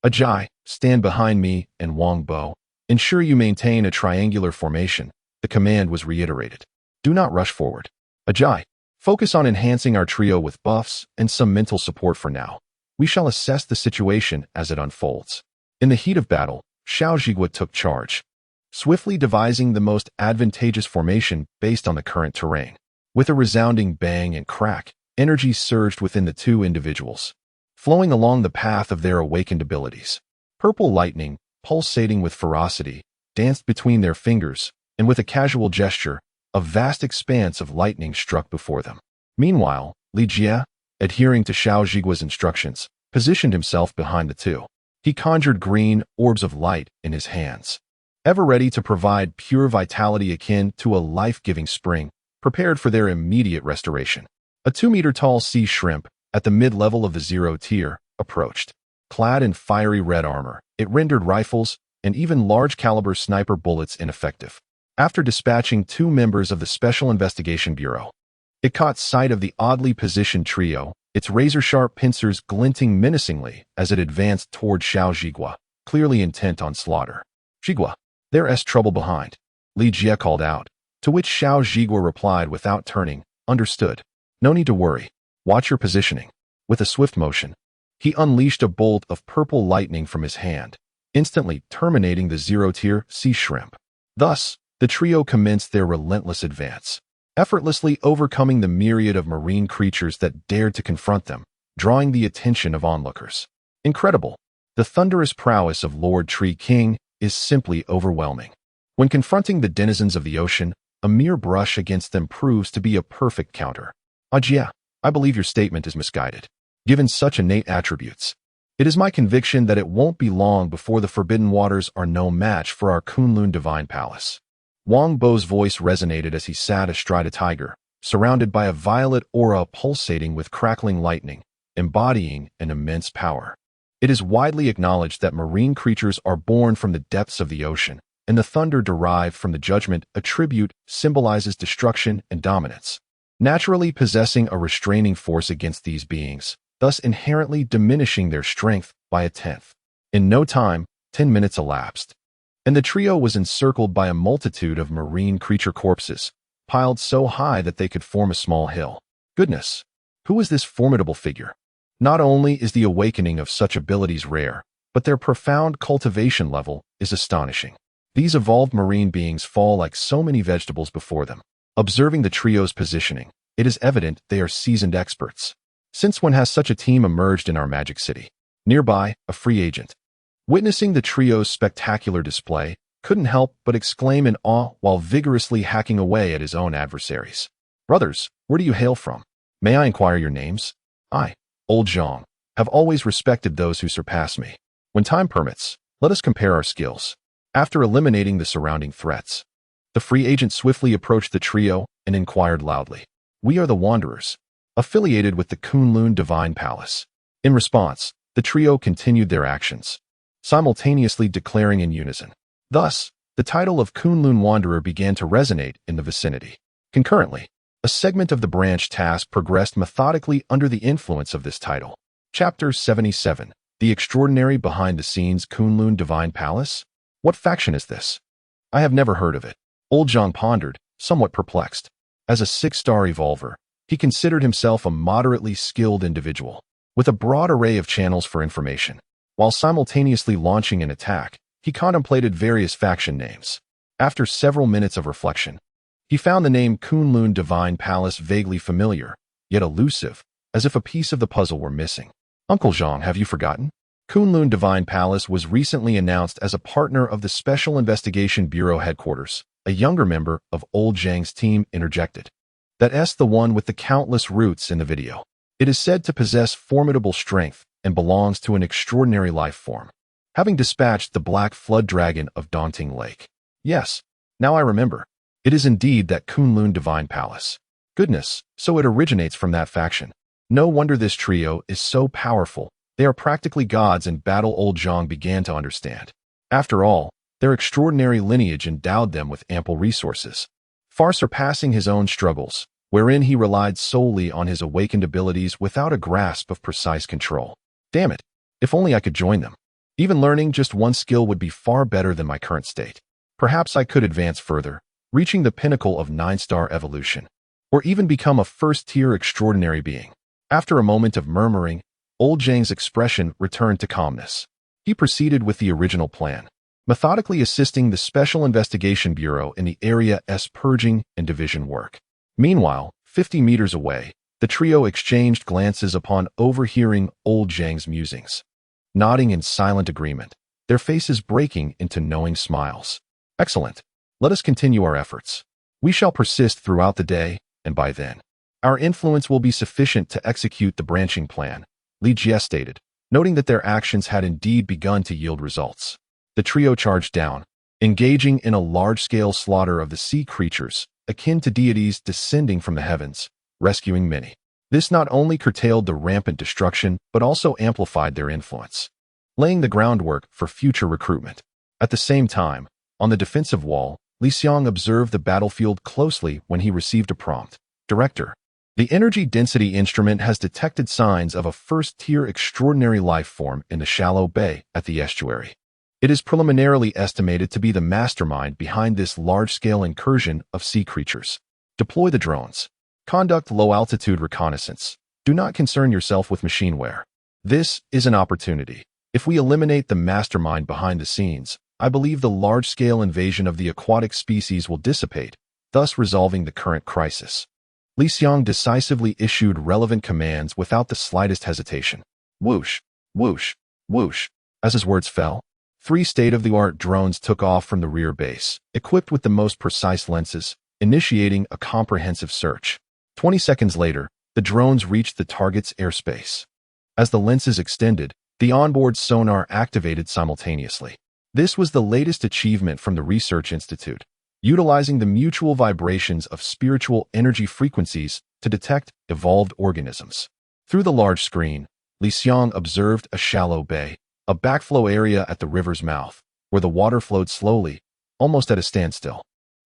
Ajay, stand behind me, and Wang Bo, ensure you maintain a triangular formation. The command was reiterated. Do not rush forward. Ajay, focus on enhancing our trio with buffs and some mental support for now. We shall assess the situation as it unfolds. In the heat of battle, Xiao Zhigua took charge, swiftly devising the most advantageous formation based on the current terrain. With a resounding bang and crack, energy surged within the two individuals, flowing along the path of their awakened abilities. Purple lightning, pulsating with ferocity, danced between their fingers, and with a casual gesture, a vast expanse of lightning struck before them. Meanwhile, Li Jie, adhering to Xiao Zhigua's instructions, positioned himself behind the two. He conjured green orbs of light in his hands, ever ready to provide pure vitality akin to a life-giving spring, prepared for their immediate restoration. A 2-meter-tall sea shrimp, at the mid-level of the 0 tier, approached. Clad in fiery red armor, it rendered rifles and even large-caliber sniper bullets ineffective. After dispatching 2 members of the Special Investigation Bureau, it caught sight of the oddly positioned trio, its razor-sharp pincers glinting menacingly as it advanced toward Xiao Zhigua, clearly intent on slaughter. Zhigua, there's trouble behind, Li Jie called out, to which Xiao Zhigua replied without turning, understood. No need to worry. Watch your positioning. With a swift motion, he unleashed a bolt of purple lightning from his hand, instantly terminating the 0-tier sea shrimp. Thus, the trio commenced their relentless advance, effortlessly overcoming the myriad of marine creatures that dared to confront them, drawing the attention of onlookers. Incredible. The thunderous prowess of Lord Tree King is simply overwhelming. When confronting the denizens of the ocean, a mere brush against them proves to be a perfect counter. Ajia, I believe your statement is misguided. Given such innate attributes, it is my conviction that it won't be long before the Forbidden Waters are no match for our Kunlun Divine Palace. Wang Bo's voice resonated as he sat astride a tiger, surrounded by a violet aura pulsating with crackling lightning, embodying an immense power. It is widely acknowledged that marine creatures are born from the depths of the ocean, and the thunder derived from the judgment attribute symbolizes destruction and dominance, naturally possessing a restraining force against these beings, thus inherently diminishing their strength by a tenth. In no time, 10 minutes elapsed, and the trio was encircled by a multitude of marine creature corpses, piled so high that they could form a small hill. Goodness, who is this formidable figure? Not only is the awakening of such abilities rare, but their profound cultivation level is astonishing. These evolved marine beings fall like so many vegetables before them. Observing the trio's positioning, it is evident they are seasoned experts. Since when has such a team emerged in our magic city? Nearby, a free agent, witnessing the trio's spectacular display, couldn't help but exclaim in awe while vigorously hacking away at his own adversaries. Brothers, where do you hail from? May I inquire your names? I, Old Zhang, have always respected those who surpass me. When time permits, let us compare our skills. After eliminating the surrounding threats, the free agent swiftly approached the trio and inquired loudly. We are the Wanderers, affiliated with the Kunlun Divine Palace. In response, the trio continued their actions, simultaneously declaring in unison. Thus, the title of Kunlun Wanderer began to resonate in the vicinity. Concurrently, a segment of the branch task progressed methodically under the influence of this title. Chapter 77, The Extraordinary Behind-the-Scenes Kunlun Divine Palace? What faction is this? I have never heard of it. Old John pondered, somewhat perplexed. As a 6-star evolver, he considered himself a moderately skilled individual, with a broad array of channels for information. While simultaneously launching an attack, he contemplated various faction names. After several minutes of reflection, he found the name Kunlun Divine Palace vaguely familiar, yet elusive, as if a piece of the puzzle were missing. Uncle Zhang, have you forgotten? Kunlun Divine Palace was recently announced as a partner of the Special Investigation Bureau headquarters. A younger member of Old Zhang's team interjected. That's the one with the countless roots in the video. It is said to possess formidable strength and belongs to an extraordinary life form, having dispatched the black flood dragon of Daunting Lake. Yes, now I remember. It is indeed that Kunlun Divine Palace. Goodness, so it originates from that faction. No wonder this trio is so powerful. They are practically gods in battle. Old Zhang began to understand. After all, their extraordinary lineage endowed them with ample resources, far surpassing his own struggles, wherein he relied solely on his awakened abilities without a grasp of precise control. Damn it, if only I could join them. Even learning just one skill would be far better than my current state. Perhaps I could advance further, reaching the pinnacle of 9-star evolution, or even become a first-tier extraordinary being. After a moment of murmuring, Old Zhang's expression returned to calmness. He proceeded with the original plan, methodically assisting the Special Investigation Bureau in the area's purging and division work. Meanwhile, 50 meters away, the trio exchanged glances upon overhearing Old Zhang's musings, nodding in silent agreement, their faces breaking into knowing smiles. Excellent. Let us continue our efforts. We shall persist throughout the day, and by then, our influence will be sufficient to execute the branching plan, Li Jie stated, noting that their actions had indeed begun to yield results. The trio charged down, engaging in a large-scale slaughter of the sea creatures, akin to deities descending from the heavens, rescuing many. This not only curtailed the rampant destruction, but also amplified their influence, laying the groundwork for future recruitment. At the same time, on the defensive wall, Li Xiang observed the battlefield closely when he received a prompt. Director, the energy density instrument has detected signs of a first-tier extraordinary life form in the shallow bay at the estuary. It is preliminarily estimated to be the mastermind behind this large-scale incursion of sea creatures. Deploy the drones. Conduct low-altitude reconnaissance. Do not concern yourself with machineware. This is an opportunity. If we eliminate the mastermind behind the scenes, I believe the large-scale invasion of the aquatic species will dissipate, thus resolving the current crisis. Li Xiang decisively issued relevant commands without the slightest hesitation. Whoosh, whoosh, whoosh. As his words fell, 3 state-of-the-art drones took off from the rear base, equipped with the most precise lenses, initiating a comprehensive search. 20 seconds later, the drones reached the target's airspace. As the lenses extended, the onboard sonar activated simultaneously. This was the latest achievement from the Research Institute, utilizing the mutual vibrations of spiritual energy frequencies to detect evolved organisms. Through the large screen, Li Xiang observed a shallow bay, a backflow area at the river's mouth, where the water flowed slowly, almost at a standstill,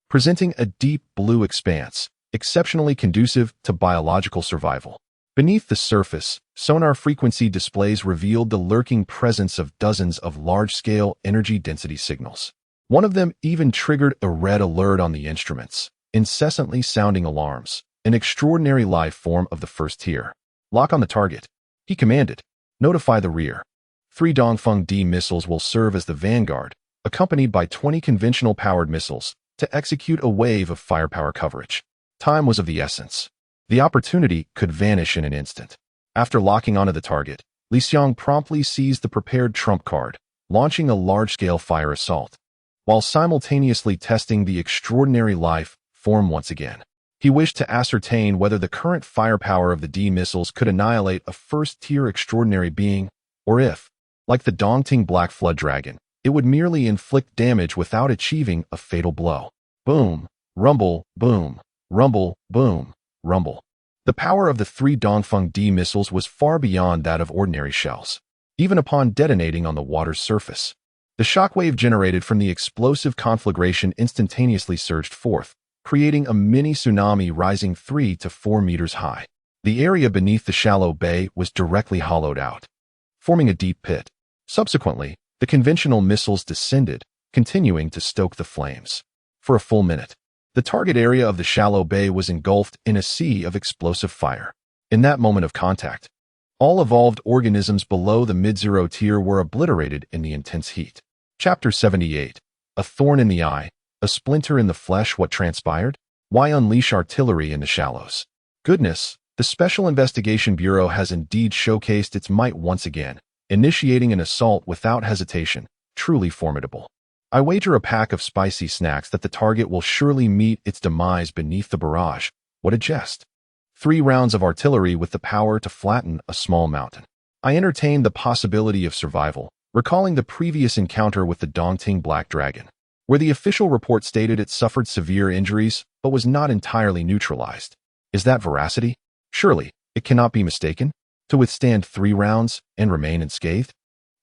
presenting a deep blue expanse, exceptionally conducive to biological survival. Beneath the surface, sonar frequency displays revealed the lurking presence of dozens of large-scale energy density signals. One of them even triggered a red alert on the instruments, incessantly sounding alarms, an extraordinary life form of the first tier. Lock on the target, he commanded. Notify the rear. 3 Dongfeng D missiles will serve as the vanguard, accompanied by 20 conventional-powered missiles, to execute a wave of firepower coverage. Time was of the essence. The opportunity could vanish in an instant. After locking onto the target, Li Xiang promptly seized the prepared trump card, launching a large-scale fire assault, while simultaneously testing the extraordinary life form once again. He wished to ascertain whether the current firepower of the D missiles could annihilate a first-tier extraordinary being, or if, like the Dongting Black Flood Dragon, it would merely inflict damage without achieving a fatal blow. Boom, rumble, boom, rumble, boom, rumble. The power of the 3 Dongfeng D missiles was far beyond that of ordinary shells. Even upon detonating on the water's surface, the shockwave generated from the explosive conflagration instantaneously surged forth, creating a mini tsunami rising 3 to 4 meters high. The area beneath the shallow bay was directly hollowed out, forming a deep pit. Subsequently, the conventional missiles descended, continuing to stoke the flames. For a full minute, the target area of the shallow bay was engulfed in a sea of explosive fire. In that moment of contact, all evolved organisms below the mid-zero tier were obliterated in the intense heat. Chapter 78. A thorn in the eye, a splinter in the flesh. What transpired? Why unleash artillery in the shallows? Goodness, the Special Investigation Bureau has indeed showcased its might once again, initiating an assault without hesitation, truly formidable. I wager a pack of spicy snacks that the target will surely meet its demise beneath the barrage, What a jest. 3 rounds of artillery with the power to flatten a small mountain. I entertained the possibility of survival, recalling the previous encounter with the Dongting Black Dragon, where the official report stated it suffered severe injuries but was not entirely neutralized. Is that veracity? Surely, it cannot be mistaken? To withstand 3 rounds and remain unscathed?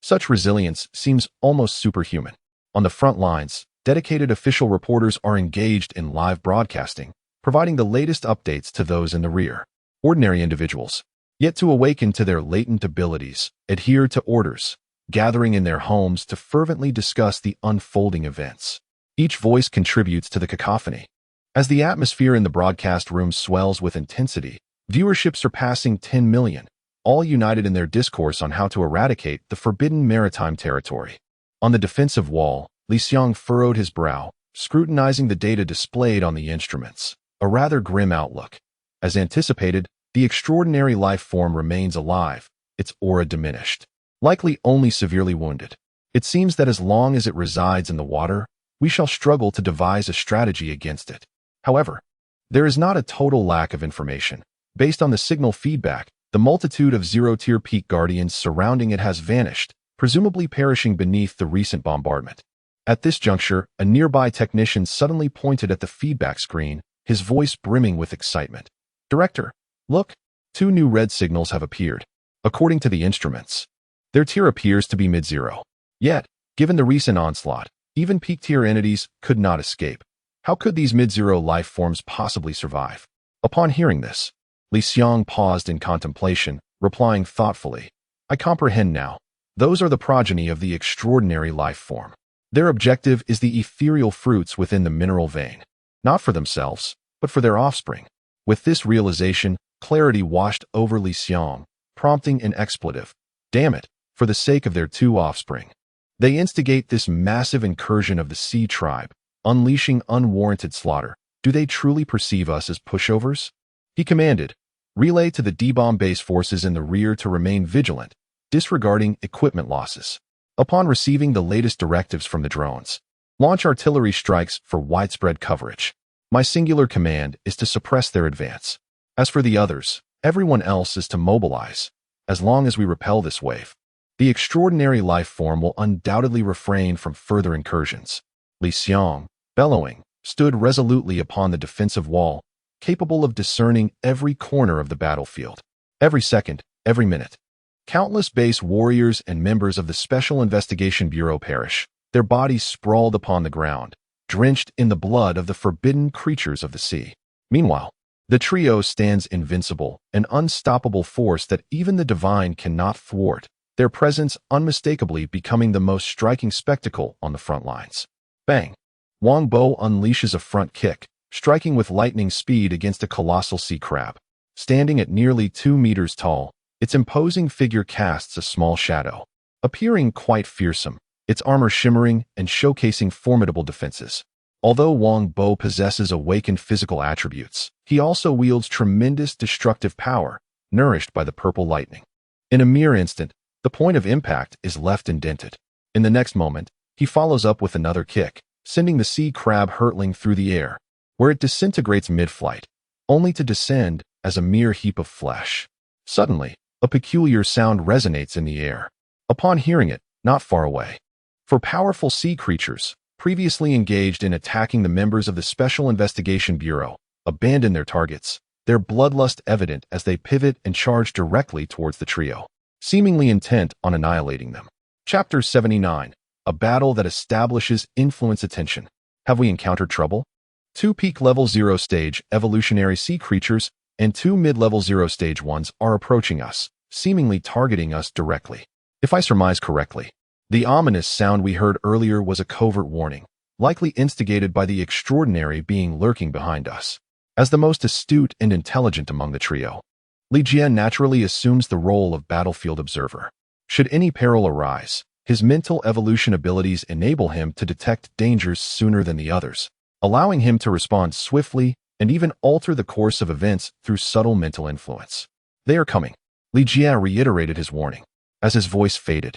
Such resilience seems almost superhuman. On the front lines, dedicated official reporters are engaged in live broadcasting, providing the latest updates to those in the rear. Ordinary individuals, yet to awaken to their latent abilities, adhere to orders, gathering in their homes to fervently discuss the unfolding events. Each voice contributes to the cacophony. As the atmosphere in the broadcast room swells with intensity, viewership surpassing 10 million, all united in their discourse on how to eradicate the forbidden maritime territory. On the defensive wall, Li Xiang furrowed his brow, scrutinizing the data displayed on the instruments. A rather grim outlook. As anticipated, the extraordinary life form remains alive, its aura diminished. Likely only severely wounded. It seems that as long as it resides in the water, we shall struggle to devise a strategy against it. However, there is not a total lack of information. Based on the signal feedback, the multitude of zero-tier peak guardians surrounding it has vanished, presumably perishing beneath the recent bombardment. At this juncture, a nearby technician suddenly pointed at the feedback screen, his voice brimming with excitement. Director, look, 2 new red signals have appeared. According to the instruments, their tier appears to be mid-zero. Yet, given the recent onslaught, even peak-tier entities could not escape. How could these mid-zero life forms possibly survive? Upon hearing this, Li Xiang paused in contemplation, replying thoughtfully, I comprehend now. Those are the progeny of the extraordinary life form. Their objective is the ethereal fruits within the mineral vein. Not for themselves, but for their offspring. With this realization, clarity washed over Li Xiang, prompting an expletive. Damn it, for the sake of their 2 offspring. They instigate this massive incursion of the Sea tribe, unleashing unwarranted slaughter. Do they truly perceive us as pushovers? He commanded, relay to the D-bomb base forces in the rear to remain vigilant, disregarding equipment losses. Upon receiving the latest directives from the drones, launch artillery strikes for widespread coverage. My singular command is to suppress their advance. As for the others, everyone else is to mobilize. As long as we repel this wave, the extraordinary life form will undoubtedly refrain from further incursions. Li Xiang, bellowing, stood resolutely upon the defensive wall, capable of discerning every corner of the battlefield. Every second, every minute. Countless base warriors and members of the Special Investigation Bureau perish, their bodies sprawled upon the ground, drenched in the blood of the forbidden creatures of the sea. Meanwhile, the trio stands invincible, an unstoppable force that even the divine cannot thwart, their presence unmistakably becoming the most striking spectacle on the front lines. Bang! Wang Bo unleashes a front kick, striking with lightning speed against a colossal sea crab. Standing at nearly 2 meters tall, its imposing figure casts a small shadow. Appearing quite fearsome, its armor shimmering and showcasing formidable defenses. Although Wang Bo possesses awakened physical attributes, he also wields tremendous destructive power, nourished by the purple lightning. In a mere instant, the point of impact is left indented. In the next moment, he follows up with another kick, sending the sea crab hurtling through the air, where it disintegrates mid-flight, only to descend as a mere heap of flesh. Suddenly, a peculiar sound resonates in the air. Upon hearing it, not far away. For powerful sea creatures, previously engaged in attacking the members of the Special Investigation Bureau, abandon their targets, their bloodlust evident as they pivot and charge directly towards the trio, seemingly intent on annihilating them. Chapter 79. A battle that establishes influence. Attention. Have we encountered trouble? 2 peak level 0 stage evolutionary sea creatures and 2 mid-level 0 stage ones are approaching us, seemingly targeting us directly. If I surmise correctly, the ominous sound we heard earlier was a covert warning, likely instigated by the extraordinary being lurking behind us. As the most astute and intelligent among the trio, Li Jian naturally assumes the role of battlefield observer. Should any peril arise, his mental evolution abilities enable him to detect dangers sooner than the others, allowing him to respond swiftly and even alter the course of events through subtle mental influence. They are coming. Li Jian reiterated his warning. As his voice faded,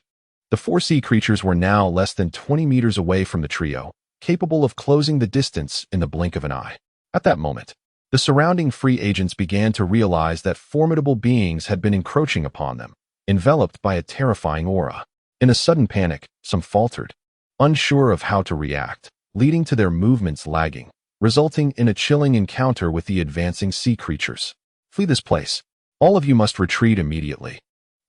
the 4 sea creatures were now less than 20 meters away from the trio, capable of closing the distance in the blink of an eye. At that moment, The surrounding free agents began to realize that formidable beings had been encroaching upon them, enveloped by a terrifying aura. In a sudden panic, some faltered, unsure of how to react, leading to their movements lagging, resulting in a chilling encounter with the advancing sea creatures. Flee this place. All of you must retreat immediately.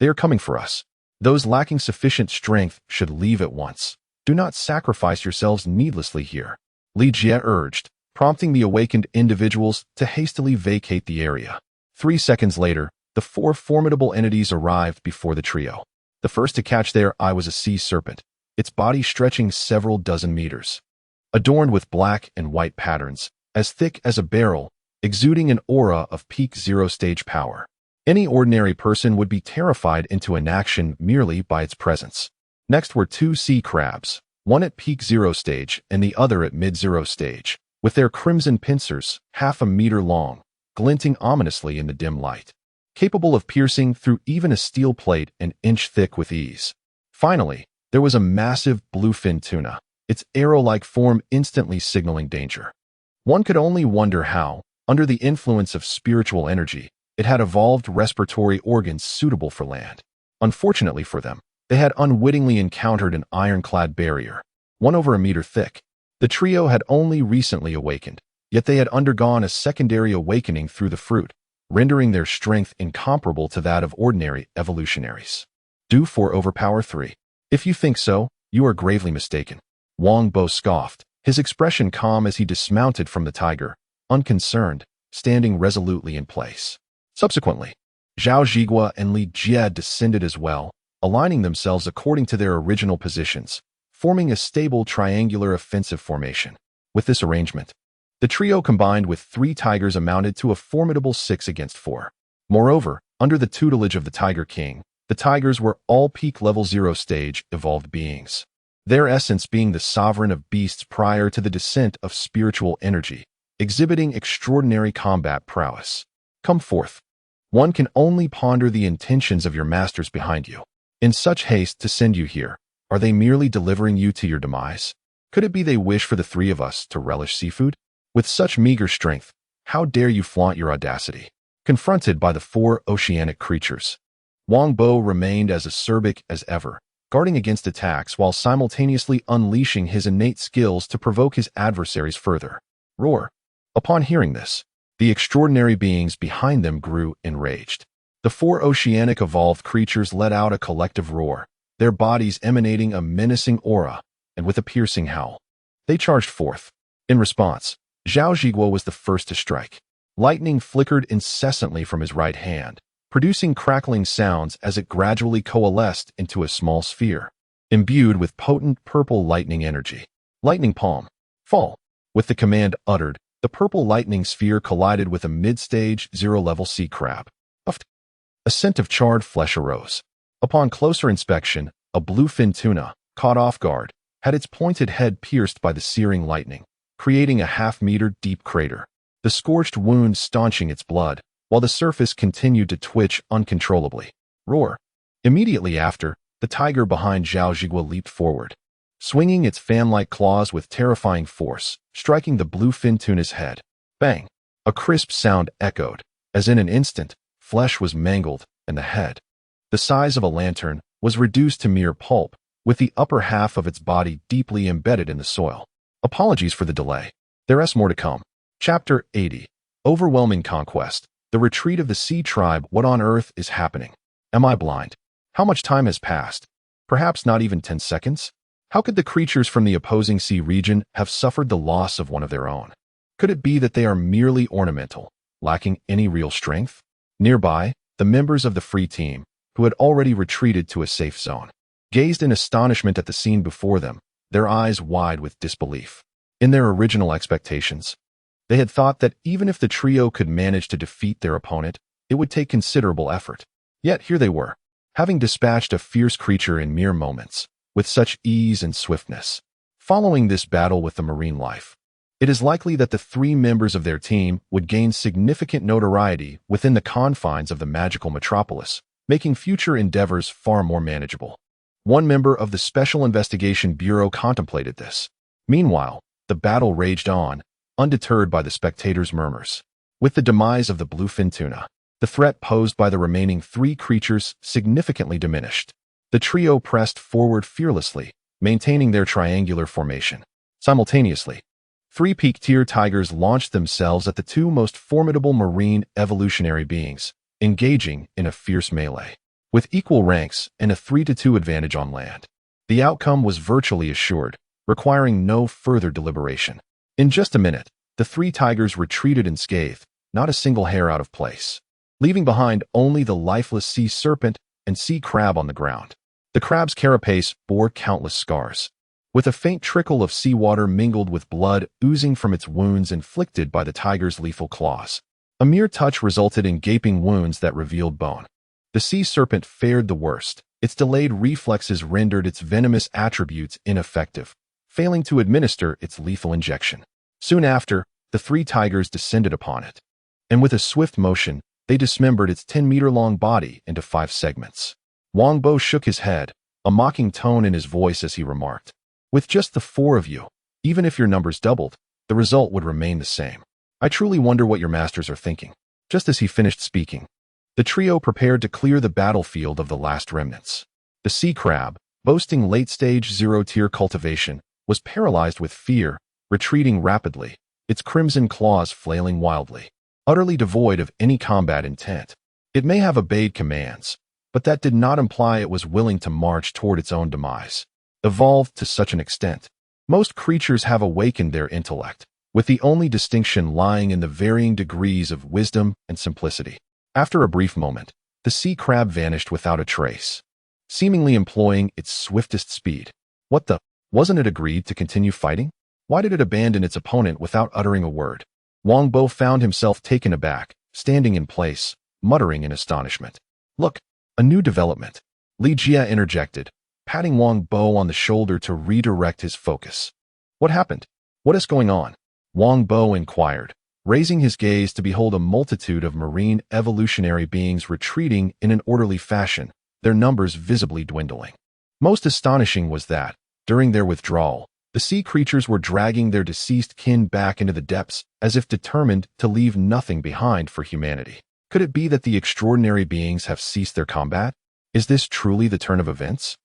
They are coming for us. Those lacking sufficient strength should leave at once. Do not sacrifice yourselves needlessly here, Li Jie urged, prompting the awakened individuals to hastily vacate the area. 3 seconds later, the 4 formidable entities arrived before the trio. The first to catch their eye was a sea serpent, its body stretching several dozen meters. Adorned with black and white patterns, as thick as a barrel, exuding an aura of peak zero stage power. Any ordinary person would be terrified into inaction merely by its presence. Next were 2 sea crabs, one at peak zero stage and the other at mid-zero stage, with their crimson pincers, half a meter long, glinting ominously in the dim light, capable of piercing through even a steel plate an inch thick with ease. Finally, there was a massive bluefin tuna, its arrow-like form instantly signaling danger. One could only wonder how, under the influence of spiritual energy, it had evolved respiratory organs suitable for land. Unfortunately for them, they had unwittingly encountered an ironclad barrier, one over a meter thick. The trio had only recently awakened, yet they had undergone a secondary awakening through the fruit, rendering their strength incomparable to that of ordinary evolutionaries. Do 4 overpower 3. If you think so, you are gravely mistaken. Wang Bo scoffed, his expression calm as he dismounted from the tiger, unconcerned, standing resolutely in place. Subsequently, Zhao Zhigua and Li Jie descended as well, aligning themselves according to their original positions, forming a stable triangular offensive formation. With this arrangement, the trio combined with 3 tigers amounted to a formidable 6 against 4. Moreover, under the tutelage of the Tiger King, the tigers were all peak level 0 stage evolved beings, their essence being the sovereign of beasts prior to the descent of spiritual energy, exhibiting extraordinary combat prowess. Come forth. One can only ponder the intentions of your masters behind you. In such haste to send you here, are they merely delivering you to your demise? Could it be they wish for the 3 of us to relish seafood? With such meager strength, how dare you flaunt your audacity? Confronted by the 4 oceanic creatures, Wang Bo remained as acerbic as ever, guarding against attacks while simultaneously unleashing his innate skills to provoke his adversaries further. Roar. Upon hearing this, the extraordinary beings behind them grew enraged. The 4 oceanic evolved creatures let out a collective roar, their bodies emanating a menacing aura, and with a piercing howl. They charged forth. In response, Zhao Zhigua was the first to strike. Lightning flickered incessantly from his right hand, producing crackling sounds as it gradually coalesced into a small sphere, imbued with potent purple lightning energy. Lightning palm. Fall. With the command uttered, the purple lightning sphere collided with a mid-stage 0-level sea crab. Puffed. A scent of charred flesh arose. Upon closer inspection, a bluefin tuna, caught off guard, had its pointed head pierced by the searing lightning, creating a half-meter deep crater, the scorched wound staunching its blood, while the surface continued to twitch uncontrollably. Roar. Immediately after, the tiger behind Zhao Zhigua leaped forward, swinging its fan-like claws with terrifying force, striking the bluefin tuna's head. Bang! A crisp sound echoed, as in an instant, flesh was mangled, and the head, the size of a lantern, was reduced to mere pulp, with the upper half of its body deeply embedded in the soil. Apologies for the delay. There's more to come. Chapter 80. Overwhelming Conquest. The Retreat of the Sea Tribe. What on earth is happening? Am I blind? How much time has passed? Perhaps not even 10 seconds? How could the creatures from the opposing sea region have suffered the loss of one of their own? Could it be that they are merely ornamental, lacking any real strength? Nearby, the members of the free team, who had already retreated to a safe zone, gazed in astonishment at the scene before them, their eyes wide with disbelief. In their original expectations, they had thought that even if the trio could manage to defeat their opponent, it would take considerable effort. Yet here they were, having dispatched a fierce creature in mere moments, with such ease and swiftness. Following this battle with the marine life, it is likely that the 3 members of their team would gain significant notoriety within the confines of the magical metropolis, making future endeavors far more manageable. One member of the Special Investigation Bureau contemplated this. Meanwhile, the battle raged on, undeterred by the spectators' murmurs. With the demise of the bluefin tuna, the threat posed by the remaining 3 creatures significantly diminished. The trio pressed forward fearlessly, maintaining their triangular formation. Simultaneously, 3 peak-tier tigers launched themselves at the 2 most formidable marine evolutionary beings, engaging in a fierce melee. With equal ranks and a 3-2 advantage on land, the outcome was virtually assured, requiring no further deliberation. In just a minute, the 3 tigers retreated unscathed, not a single hair out of place, leaving behind only the lifeless sea serpent and sea crab on the ground. The crab's carapace bore countless scars, with a faint trickle of seawater mingled with blood oozing from its wounds inflicted by the tiger's lethal claws. A mere touch resulted in gaping wounds that revealed bone. The sea serpent fared the worst. Its delayed reflexes rendered its venomous attributes ineffective, failing to administer its lethal injection. Soon after, the 3 tigers descended upon it, and with a swift motion, they dismembered its 10-meter-long body into 5 segments. Wang Bo shook his head, a mocking tone in his voice as he remarked, "With just the 4 of you, even if your numbers doubled, the result would remain the same. I truly wonder what your masters are thinking." Just as he finished speaking, the trio prepared to clear the battlefield of the last remnants. The sea crab, boasting late-stage 0-tier cultivation, was paralyzed with fear, retreating rapidly, its crimson claws flailing wildly. Utterly devoid of any combat intent, it may have obeyed commands, but that did not imply it was willing to march toward its own demise. Evolved to such an extent, most creatures have awakened their intellect, with the only distinction lying in the varying degrees of wisdom and simplicity. After a brief moment, the sea crab vanished without a trace, seemingly employing its swiftest speed. What the? Wasn't it agreed to continue fighting? Why did it abandon its opponent without uttering a word? Wang Bo found himself taken aback, standing in place, muttering in astonishment. "Look, a new development," Li Jia interjected, patting Wang Bo on the shoulder to redirect his focus. "What happened? What is going on?" Wang Bo inquired, raising his gaze to behold a multitude of marine evolutionary beings retreating in an orderly fashion, their numbers visibly dwindling. Most astonishing was that, during their withdrawal, the sea creatures were dragging their deceased kin back into the depths as if determined to leave nothing behind for humanity. Could it be that the extraordinary beings have ceased their combat? Is this truly the turn of events?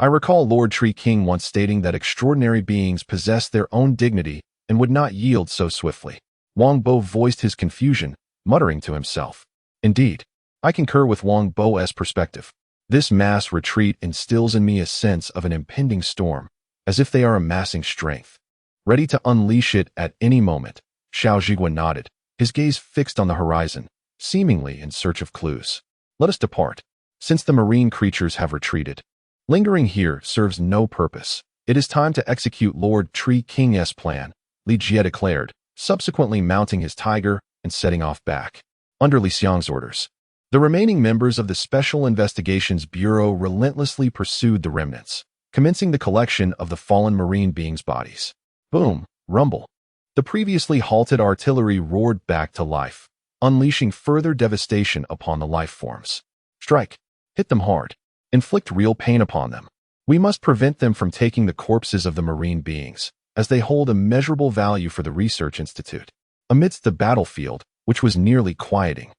I recall Lord Tree King once stating that extraordinary beings possess their own dignity and would not yield so swiftly. Wang Bo voiced his confusion, muttering to himself. Indeed, I concur with Wang Bo's perspective. This mass retreat instills in me a sense of an impending storm, as if they are amassing strength, ready to unleash it at any moment. Xiao Zhiguan nodded, his gaze fixed on the horizon, seemingly in search of clues. Let us depart, since the marine creatures have retreated. Lingering here serves no purpose. It is time to execute Lord Tree King's plan, Li Jie declared, subsequently mounting his tiger and setting off back. Under Li Xiang's orders, the remaining members of the Special Investigations Bureau relentlessly pursued the remnants, commencing the collection of the fallen marine beings' bodies. Boom, rumble. The previously halted artillery roared back to life, unleashing further devastation upon the life forms. Strike. Hit them hard. Inflict real pain upon them. We must prevent them from taking the corpses of the marine beings, as they hold immeasurable value for the Research Institute. Amidst the battlefield, which was nearly quieting,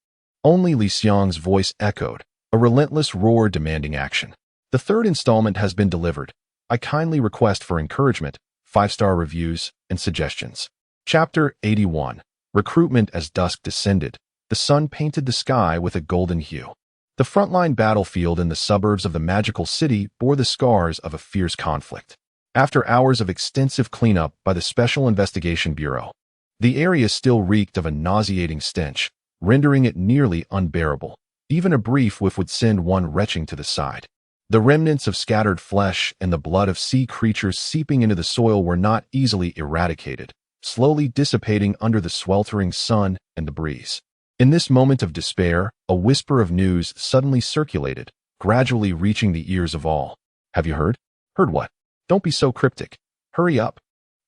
only Li Xiang's voice echoed, a relentless roar demanding action. The 3rd installment has been delivered. I kindly request for encouragement, 5-star reviews, and suggestions. Chapter 81. Recruitment. As dusk descended, the sun painted the sky with a golden hue. The frontline battlefield in the suburbs of the magical city bore the scars of a fierce conflict. After hours of extensive cleanup by the Special Investigation Bureau, the area still reeked of a nauseating stench, rendering it nearly unbearable. Even a brief whiff would send one retching to the side. The remnants of scattered flesh and the blood of sea creatures seeping into the soil were not easily eradicated, slowly dissipating under the sweltering sun and the breeze. In this moment of despair, a whisper of news suddenly circulated, gradually reaching the ears of all. "Have you heard?" "Heard what?" "Don't be so cryptic. Hurry up.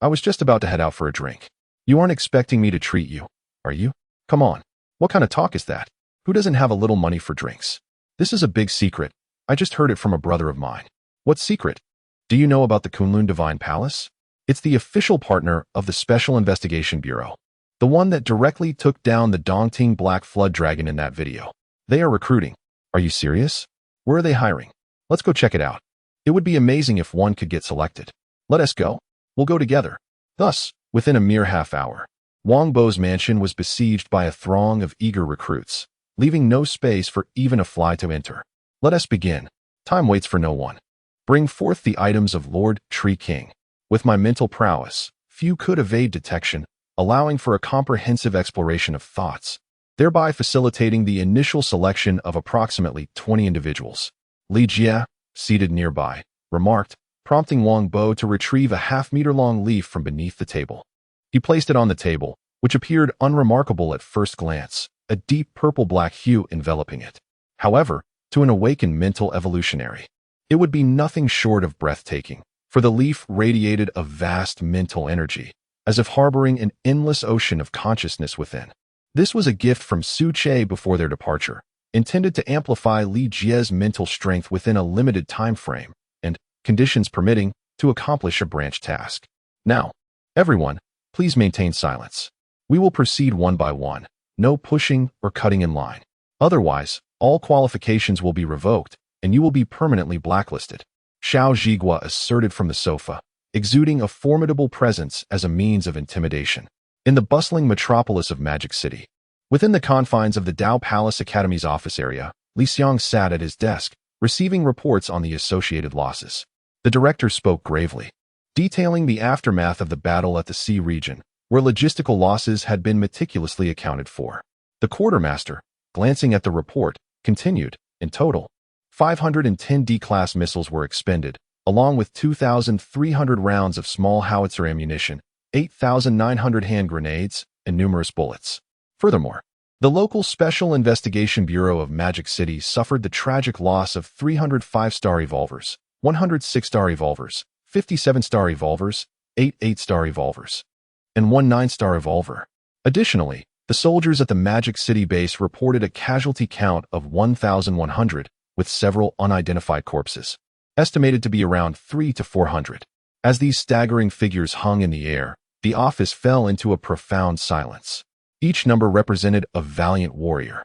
I was just about to head out for a drink." "You aren't expecting me to treat you, are you? Come on. What kind of talk is that? Who doesn't have a little money for drinks?" "This is a big secret. I just heard it from a brother of mine." "What secret?" "Do you know about the Kunlun Divine Palace? It's the official partner of the Special Investigation Bureau. The one that directly took down the Dongting Black Flood Dragon in that video. They are recruiting. Are you serious? Where are they hiring? Let's go check it out. It would be amazing if one could get selected. Let us go. We'll go together. Thus, within a mere half hour, Wang Bo's mansion was besieged by a throng of eager recruits, leaving no space for even a fly to enter. Let us begin. Time waits for no one. Bring forth the items of Lord Tree King. With my mental prowess, few could evade detection, allowing for a comprehensive exploration of thoughts, thereby facilitating the initial selection of approximately 20 individuals. Li Jie, seated nearby, remarked, prompting Wang Bo to retrieve a half-meter-long leaf from beneath the table. He placed it on the table, which appeared unremarkable at first glance, a deep purple-black hue enveloping it. However, to an awakened mental evolutionary, it would be nothing short of breathtaking, for the leaf radiated a vast mental energy, as if harboring an endless ocean of consciousness within. This was a gift from Su Che before their departure, intended to amplify Li Jie's mental strength within a limited time frame, and, conditions permitting, to accomplish a branch task. Now, everyone, please maintain silence. We will proceed one by one, no pushing or cutting in line. Otherwise, all qualifications will be revoked, and you will be permanently blacklisted. Xiao Zhigua asserted from the sofa, exuding a formidable presence as a means of intimidation. In the bustling metropolis of Magic City, within the confines of the Dao Palace Academy's office area, Li Xiang sat at his desk, receiving reports on the associated losses. The director spoke gravely, detailing the aftermath of the battle at the Sea region, where logistical losses had been meticulously accounted for. The quartermaster, glancing at the report, continued, in total, 510 D-class missiles were expended, along with 2,300 rounds of small howitzer ammunition, 8,900 hand grenades, and numerous bullets. Furthermore, the local Special Investigation Bureau of Magic City suffered the tragic loss of 300 5-star revolvers, 106 star revolvers, 57 star revolvers, 8 8-star revolvers, and 1 9-star revolver. Additionally, the soldiers at the Magic City base reported a casualty count of 1,100, with several unidentified corpses, estimated to be around 300 to 400. As these staggering figures hung in the air, the office fell into a profound silence. Each number represented a valiant warrior,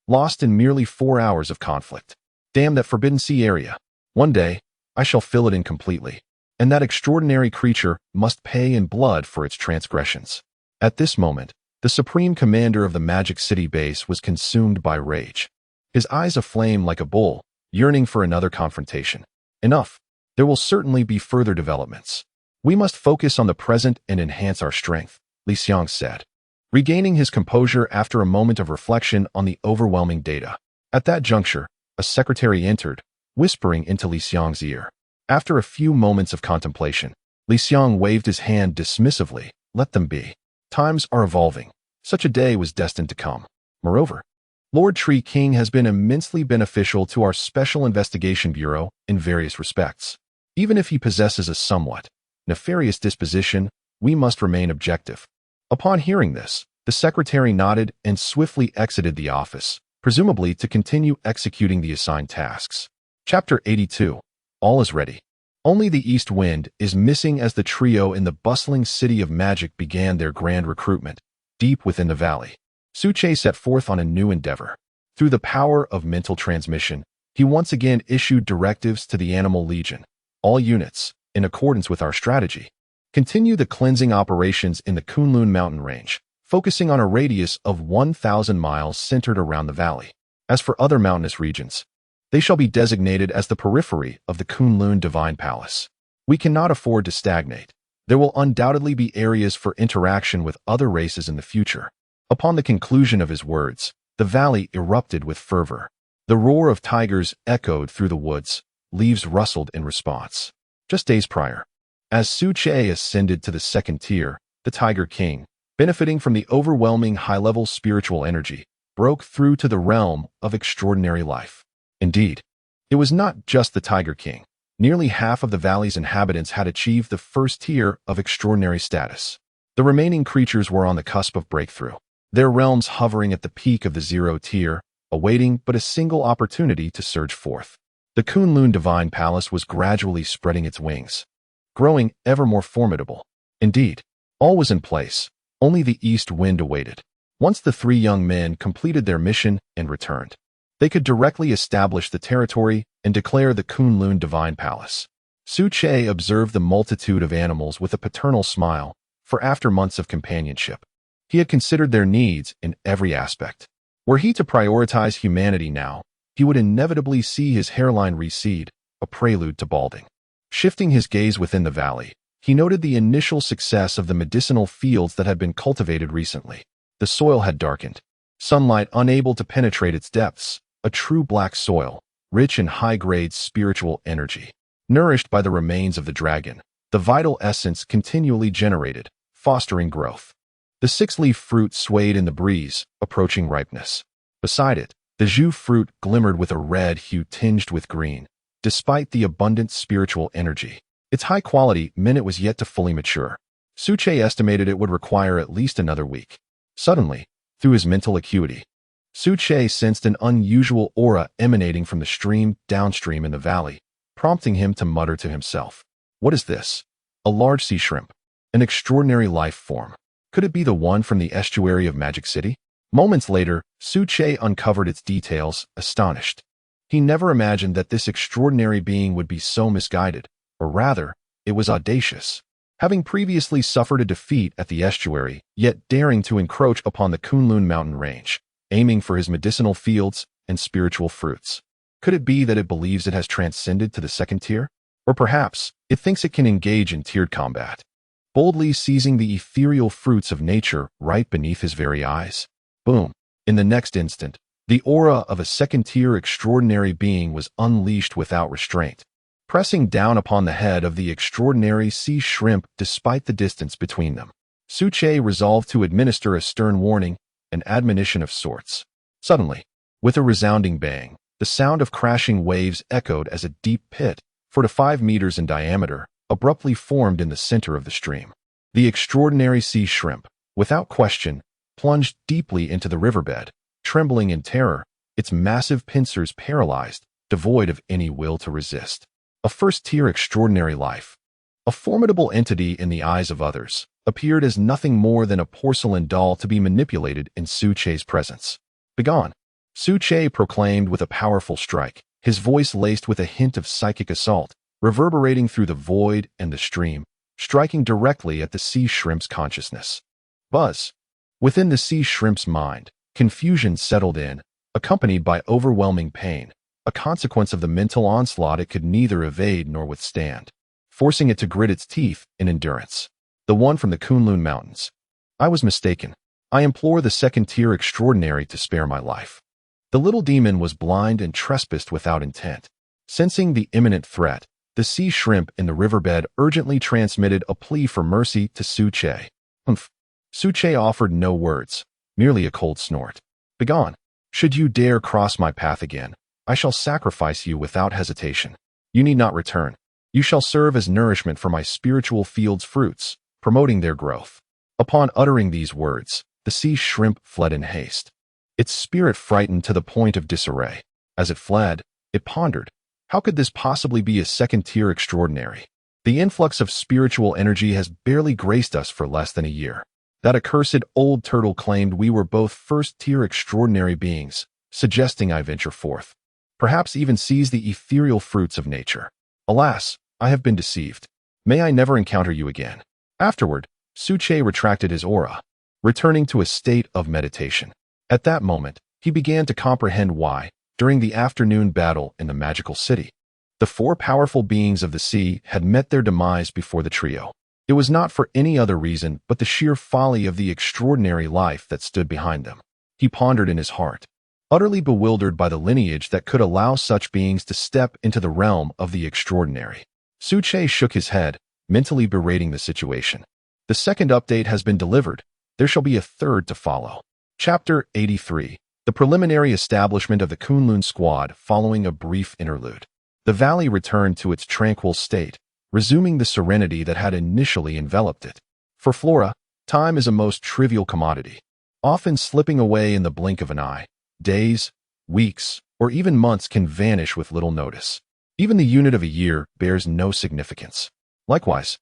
lost in merely 4 hours of conflict. Damn that Forbidden Sea area. One day, I shall fill it in completely, and that extraordinary creature must pay in blood for its transgressions. At this moment, the supreme commander of the Magic City base was consumed by rage, his eyes aflame like a bull, yearning for another confrontation. Enough. There will certainly be further developments. We must focus on the present and enhance our strength, Li Xiang said, regaining his composure after a moment of reflection on the overwhelming data. At that juncture, a secretary entered, whispering into Li Xiang's ear. After a few moments of contemplation, Li Xiang waved his hand dismissively. Let them be. Times are evolving. Such a day was destined to come. Moreover, Lord Tree King has been immensely beneficial to our Special Investigation Bureau in various respects. Even if he possesses a somewhat nefarious disposition, we must remain objective. Upon hearing this, the secretary nodded and swiftly exited the office, presumably to continue executing the assigned tasks. Chapter 82. All is ready. Only the east wind is missing as the trio in the bustling city of magic began their grand recruitment, deep within the valley. Su Che set forth on a new endeavor. Through the power of mental transmission, he once again issued directives to the Animal Legion. All units, in accordance with our strategy, continue the cleansing operations in the Kunlun mountain range, focusing on a radius of 1,000 miles centered around the valley. As for other mountainous regions, they shall be designated as the periphery of the Kunlun Divine Palace. We cannot afford to stagnate. There will undoubtedly be areas for interaction with other races in the future. Upon the conclusion of his words, the valley erupted with fervor. The roar of tigers echoed through the woods, leaves rustled in response. Just days prior, as Su Che ascended to the second tier, the Tiger King, benefiting from the overwhelming high-level spiritual energy, broke through to the realm of extraordinary life. Indeed, it was not just the Tiger King. Nearly half of the valley's inhabitants had achieved the first tier of extraordinary status. The remaining creatures were on the cusp of breakthrough, their realms hovering at the peak of the 0 tier, awaiting but a single opportunity to surge forth. The Kunlun Divine Palace was gradually spreading its wings, growing ever more formidable. Indeed, all was in place. Only the east wind awaited. Once the three young men completed their mission and returned, they could directly establish the territory and declare the Kunlun Divine Palace. Su Che observed the multitude of animals with a paternal smile, for after months of companionship, he had considered their needs in every aspect. Were he to prioritize humanity now, he would inevitably see his hairline recede, a prelude to balding. Shifting his gaze within the valley, he noted the initial success of the medicinal fields that had been cultivated recently. The soil had darkened, sunlight unable to penetrate its depths, a true black soil, rich in high-grade spiritual energy. Nourished by the remains of the dragon, the vital essence continually generated, fostering growth. The six-leaf fruit swayed in the breeze, approaching ripeness. Beside it, the jus fruit glimmered with a red hue tinged with green. Despite the abundant spiritual energy, its high quality meant it was yet to fully mature. Su Che estimated it would require at least another week. Suddenly, through his mental acuity, Su Che sensed an unusual aura emanating from the stream downstream in the valley, prompting him to mutter to himself, "What is this? A large sea shrimp. An extraordinary life form. Could it be the one from the estuary of Magic City?" Moments later, Su Che uncovered its details, astonished. He never imagined that this extraordinary being would be so misguided, or rather, it was audacious. Having previously suffered a defeat at the estuary, yet daring to encroach upon the Kunlun mountain range, aiming for his medicinal fields and spiritual fruits. Could it be that it believes it has transcended to the second tier? Or perhaps, it thinks it can engage in tiered combat, boldly seizing the ethereal fruits of nature right beneath his very eyes? Boom! In the next instant, the aura of a second-tier extraordinary being was unleashed without restraint, pressing down upon the head of the extraordinary sea shrimp despite the distance between them. Su Che resolved to administer a stern warning, an admonition of sorts. Suddenly, with a resounding bang, the sound of crashing waves echoed as a deep pit, 4 to 5 meters in diameter, abruptly formed in the center of the stream. The extraordinary sea shrimp, without question, plunged deeply into the riverbed, trembling in terror, its massive pincers paralyzed, devoid of any will to resist. A first-tier extraordinary life, a formidable entity in the eyes of others, appeared as nothing more than a porcelain doll to be manipulated in Su Che's presence. "Begone!" Su Che proclaimed with a powerful strike, his voice laced with a hint of psychic assault, reverberating through the void and the stream, striking directly at the sea shrimp's consciousness. Buzz! Within the sea shrimp's mind, confusion settled in, accompanied by overwhelming pain, a consequence of the mental onslaught it could neither evade nor withstand, forcing it to grit its teeth in endurance. "The one from the Kunlun Mountains. I was mistaken. I implore the second-tier extraordinary to spare my life." The little demon was blind and trespassed without intent. Sensing the imminent threat, the sea shrimp in the riverbed urgently transmitted a plea for mercy to Su Che. "Humph." Su Che offered no words, merely a cold snort. "Begone. Should you dare cross my path again, I shall sacrifice you without hesitation. You need not return. You shall serve as nourishment for my spiritual field's fruits, promoting their growth." Upon uttering these words, the sea shrimp fled in haste, its spirit frightened to the point of disarray. As it fled, it pondered, how could this possibly be a second-tier extraordinary? The influx of spiritual energy has barely graced us for less than a year. That accursed old turtle claimed we were both first-tier extraordinary beings, suggesting I venture forth, perhaps even seize the ethereal fruits of nature. Alas, I have been deceived. May I never encounter you again. Afterward, Su Che retracted his aura, returning to a state of meditation. At that moment, he began to comprehend why, during the afternoon battle in the magical city, the 4 powerful beings of the sea had met their demise before the trio. It was not for any other reason but the sheer folly of the extraordinary life that stood behind them. He pondered in his heart, utterly bewildered by the lineage that could allow such beings to step into the realm of the extraordinary. Su Che shook his head, mentally berating the situation. The second update has been delivered. There shall be a third to follow. Chapter 83. The preliminary establishment of the Kunlun squad following a brief interlude. The valley returned to its tranquil state, resuming the serenity that had initially enveloped it. For Flora, time is a most trivial commodity, often slipping away in the blink of an eye. Days, weeks, or even months can vanish with little notice. Even the unit of a year bears no significance. Likewise,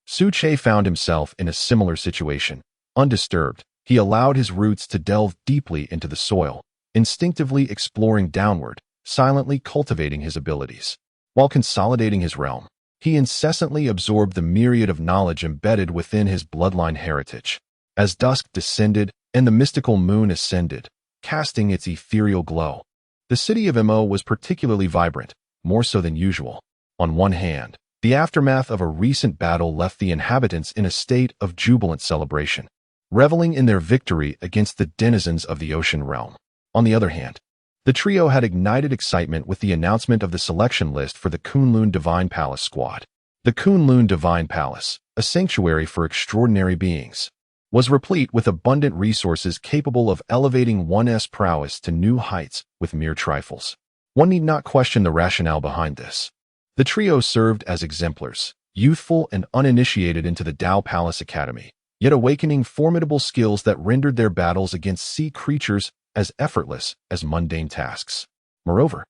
Su Che found himself in a similar situation, Undisturbed, he allowed his roots to delve deeply into the soil, instinctively exploring downward, silently cultivating his abilities. While consolidating his realm, he incessantly absorbed the myriad of knowledge embedded within his bloodline heritage. As dusk descended and the mystical moon ascended, casting its ethereal glow, the city of Mo was particularly vibrant, more so than usual. On one hand, the aftermath of a recent battle left the inhabitants in a state of jubilant celebration, reveling in their victory against the denizens of the ocean realm. On the other hand, the trio had ignited excitement with the announcement of the selection list for the Kunlun Divine Palace squad. The Kunlun Divine Palace, a sanctuary for extraordinary beings, was replete with abundant resources capable of elevating one's prowess to new heights with mere trifles. One need not question the rationale behind this. The trio served as exemplars, youthful and uninitiated into the Dao Palace Academy, yet awakening formidable skills that rendered their battles against sea creatures as effortless as mundane tasks. Moreover,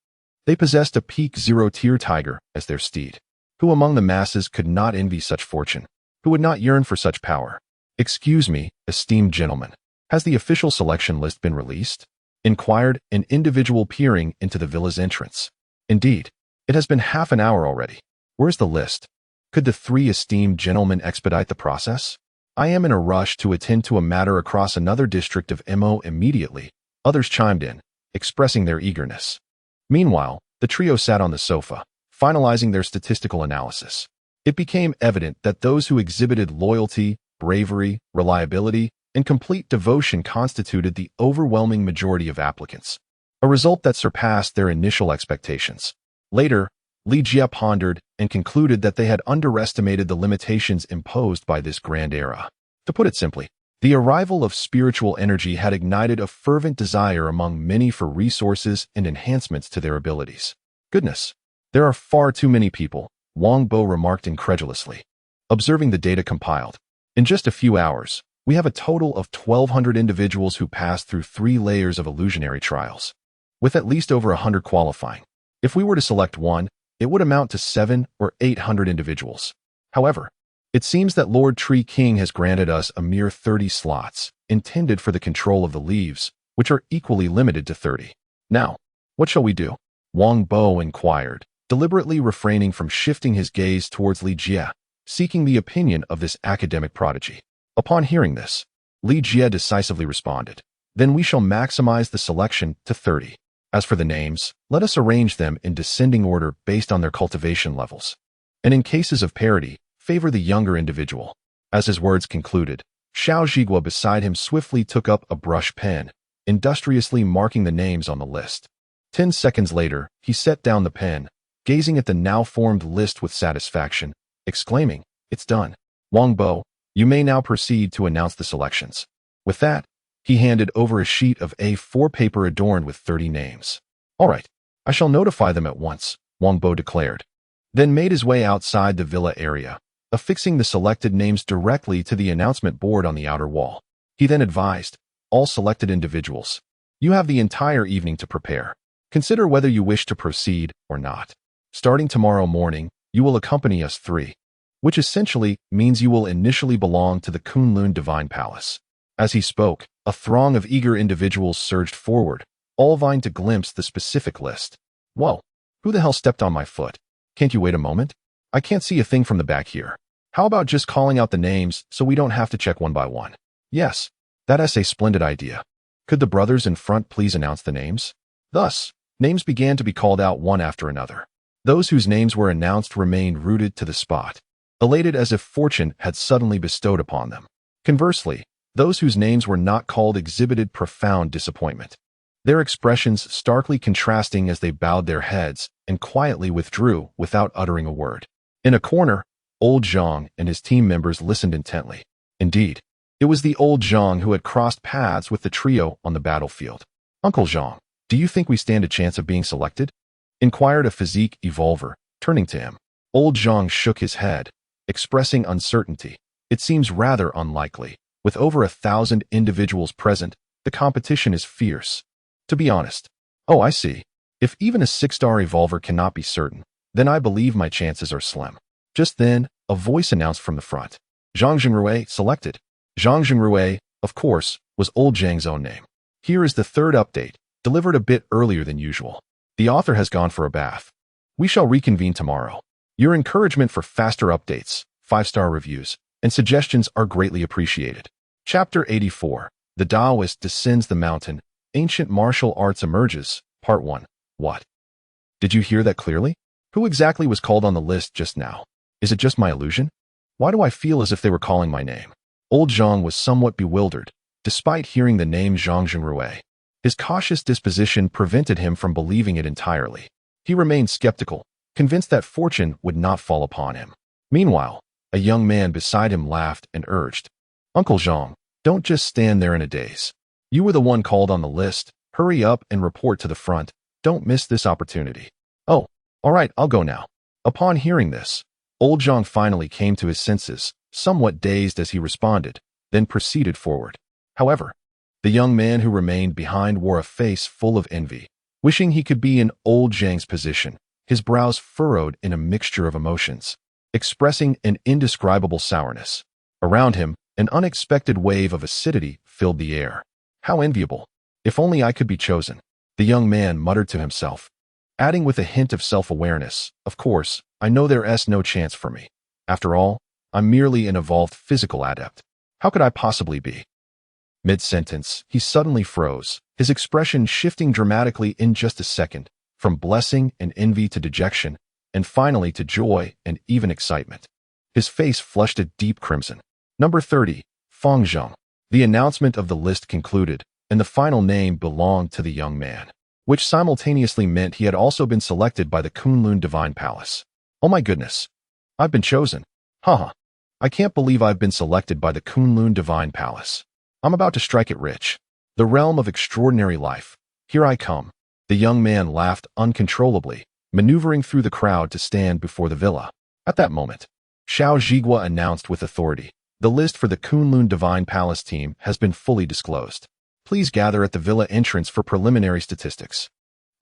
they possessed a peak zero-tier tiger as their steed. Who among the masses could not envy such fortune? Who would not yearn for such power? "Excuse me, esteemed gentlemen, has the official selection list been released?" inquired an individual peering into the villa's entrance. "Indeed, it has been half an hour already. Where's the list? Could the three esteemed gentlemen expedite the process? I am in a rush to attend to a matter across another district of Mo immediately." Others chimed in, expressing their eagerness. Meanwhile, the trio sat on the sofa, finalizing their statistical analysis. It became evident that those who exhibited loyalty, bravery, reliability, and complete devotion constituted the overwhelming majority of applicants, a result that surpassed their initial expectations. Later, Li Jia pondered and concluded that they had underestimated the limitations imposed by this grand era. To put it simply, the arrival of spiritual energy had ignited a fervent desire among many for resources and enhancements to their abilities. "Goodness, there are far too many people," Wang Bo remarked incredulously, observing the data compiled. "In just a few hours, we have a total of 1,200 individuals who passed through 3 layers of illusionary trials, with at least over 100 qualifying. If we were to select one, it would amount to 700 or 800 individuals. However, it seems that Lord Tree King has granted us a mere 30 slots, intended for the control of the leaves, which are equally limited to 30. Now, what shall we do?" Wang Bo inquired, deliberately refraining from shifting his gaze towards Li Jia, seeking the opinion of this academic prodigy. Upon hearing this, Li Jia decisively responded, "Then we shall maximize the selection to 30. As for the names, let us arrange them in descending order based on their cultivation levels. And in cases of parity, favor the younger individual." As his words concluded, Xiao Zhigua beside him swiftly took up a brush pen, industriously marking the names on the list. 10 seconds later, he set down the pen, gazing at the now formed list with satisfaction, exclaiming, "It's done. Wang Bo, you may now proceed to announce the selections." With that, he handed over a sheet of A4 paper adorned with 30 names. "All right, I shall notify them at once," Wang Bo declared, then made his way outside the villa area, affixing the selected names directly to the announcement board on the outer wall. He then advised, "All selected individuals, you have the entire evening to prepare. Consider whether you wish to proceed or not. Starting tomorrow morning, you will accompany us 3, which essentially means you will initially belong to the Kunlun Divine Palace." As he spoke, a throng of eager individuals surged forward, all vying to glimpse the specific list. "Whoa, who the hell stepped on my foot? Can't you wait a moment? I can't see a thing from the back here. How about just calling out the names so we don't have to check one by one?" "Yes, that's a splendid idea. Could the brothers in front please announce the names?" Thus, names began to be called out one after another. Those whose names were announced remained rooted to the spot, elated as if fortune had suddenly bestowed upon them. Conversely, those whose names were not called exhibited profound disappointment, their expressions starkly contrasting as they bowed their heads and quietly withdrew without uttering a word. In a corner, old Zhang and his team members listened intently. Indeed, it was the old Zhang who had crossed paths with the trio on the battlefield. "Uncle Zhang, do you think we stand a chance of being selected?" inquired a physique evolver, turning to him. Old Zhang shook his head, expressing uncertainty. "It seems rather unlikely. With over 1,000 individuals present, the competition is fierce. To be honest." "Oh, I see. If even a 6-star evolver cannot be certain, then I believe my chances are slim." Just then, a voice announced from the front, "Zhang Jingrui selected." Zhang Jingrui, of course, was old Zhang's own name. Here is the third update, delivered a bit earlier than usual. The author has gone for a bath. We shall reconvene tomorrow. Your encouragement for faster updates, 5-star reviews, and suggestions are greatly appreciated. Chapter 84. The Taoist descends the mountain. Ancient martial arts emerges. Part 1. What? Did you hear that clearly? Who exactly was called on the list just now? Is it just my illusion? Why do I feel as if they were calling my name? Old Zhang was somewhat bewildered, despite hearing the name Zhang Jingrui. His cautious disposition prevented him from believing it entirely. He remained skeptical, convinced that fortune would not fall upon him. Meanwhile, a young man beside him laughed and urged, "Uncle Zhang, don't just stand there in a daze. You were the one called on the list. Hurry up and report to the front. Don't miss this opportunity." "Oh, all right, I'll go now." Upon hearing this, old Zhang finally came to his senses, somewhat dazed as he responded, then proceeded forward. However, the young man who remained behind wore a face full of envy, wishing he could be in old Zhang's position, his brows furrowed in a mixture of emotions, expressing an indescribable sourness. Around him, an unexpected wave of acidity filled the air. How enviable! If only I could be chosen, the young man muttered to himself, adding with a hint of self-awareness, "Of course, I know there's no chance for me. After all, I'm merely an evolved physical adept. How could I possibly be?" Mid-sentence, he suddenly froze, his expression shifting dramatically in just a second, from blessing and envy to dejection, and finally to joy and even excitement. His face flushed a deep crimson. Number 30, Feng Zheng. The announcement of the list concluded, and the final name belonged to the young man, which simultaneously meant he had also been selected by the Kunlun Divine Palace. Oh my goodness. I've been chosen. Haha. I can't believe I've been selected by the Kunlun Divine Palace. I'm about to strike it rich. The realm of extraordinary life. Here I come. The young man laughed uncontrollably, maneuvering through the crowd to stand before the villa. At that moment, Xiao Zhigua announced with authority, "The list for the Kunlun Divine Palace team has been fully disclosed. Please gather at the villa entrance for preliminary statistics.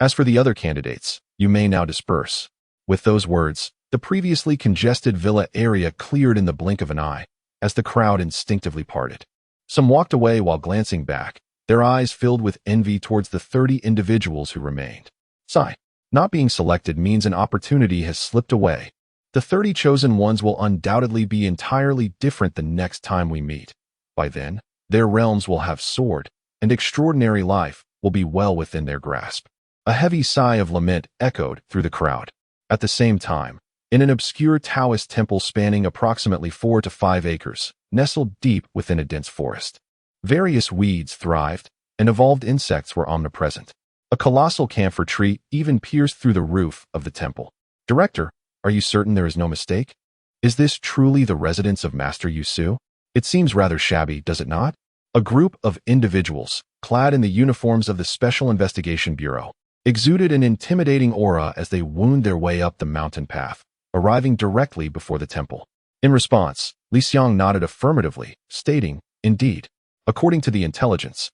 As for the other candidates, you may now disperse." With those words, the previously congested villa area cleared in the blink of an eye, as the crowd instinctively parted. Some walked away while glancing back, their eyes filled with envy towards the 30 individuals who remained. Sigh. Not being selected means an opportunity has slipped away. The 30 chosen ones will undoubtedly be entirely different the next time we meet. By then, their realms will have soared, and extraordinary life will be well within their grasp. A heavy sigh of lament echoed through the crowd. At the same time, in an obscure Taoist temple spanning approximately 4 to 5 acres, nestled deep within a dense forest, various weeds thrived, and evolved insects were omnipresent. A colossal camphor tree even pierced through the roof of the temple. "Director, are you certain there is no mistake? Is this truly the residence of Master Yusu? It seems rather shabby, does it not?" A group of individuals, clad in the uniforms of the Special Investigation Bureau, exuded an intimidating aura as they wound their way up the mountain path, arriving directly before the temple. In response, Li Xiang nodded affirmatively, stating, "Indeed, according to the intelligence,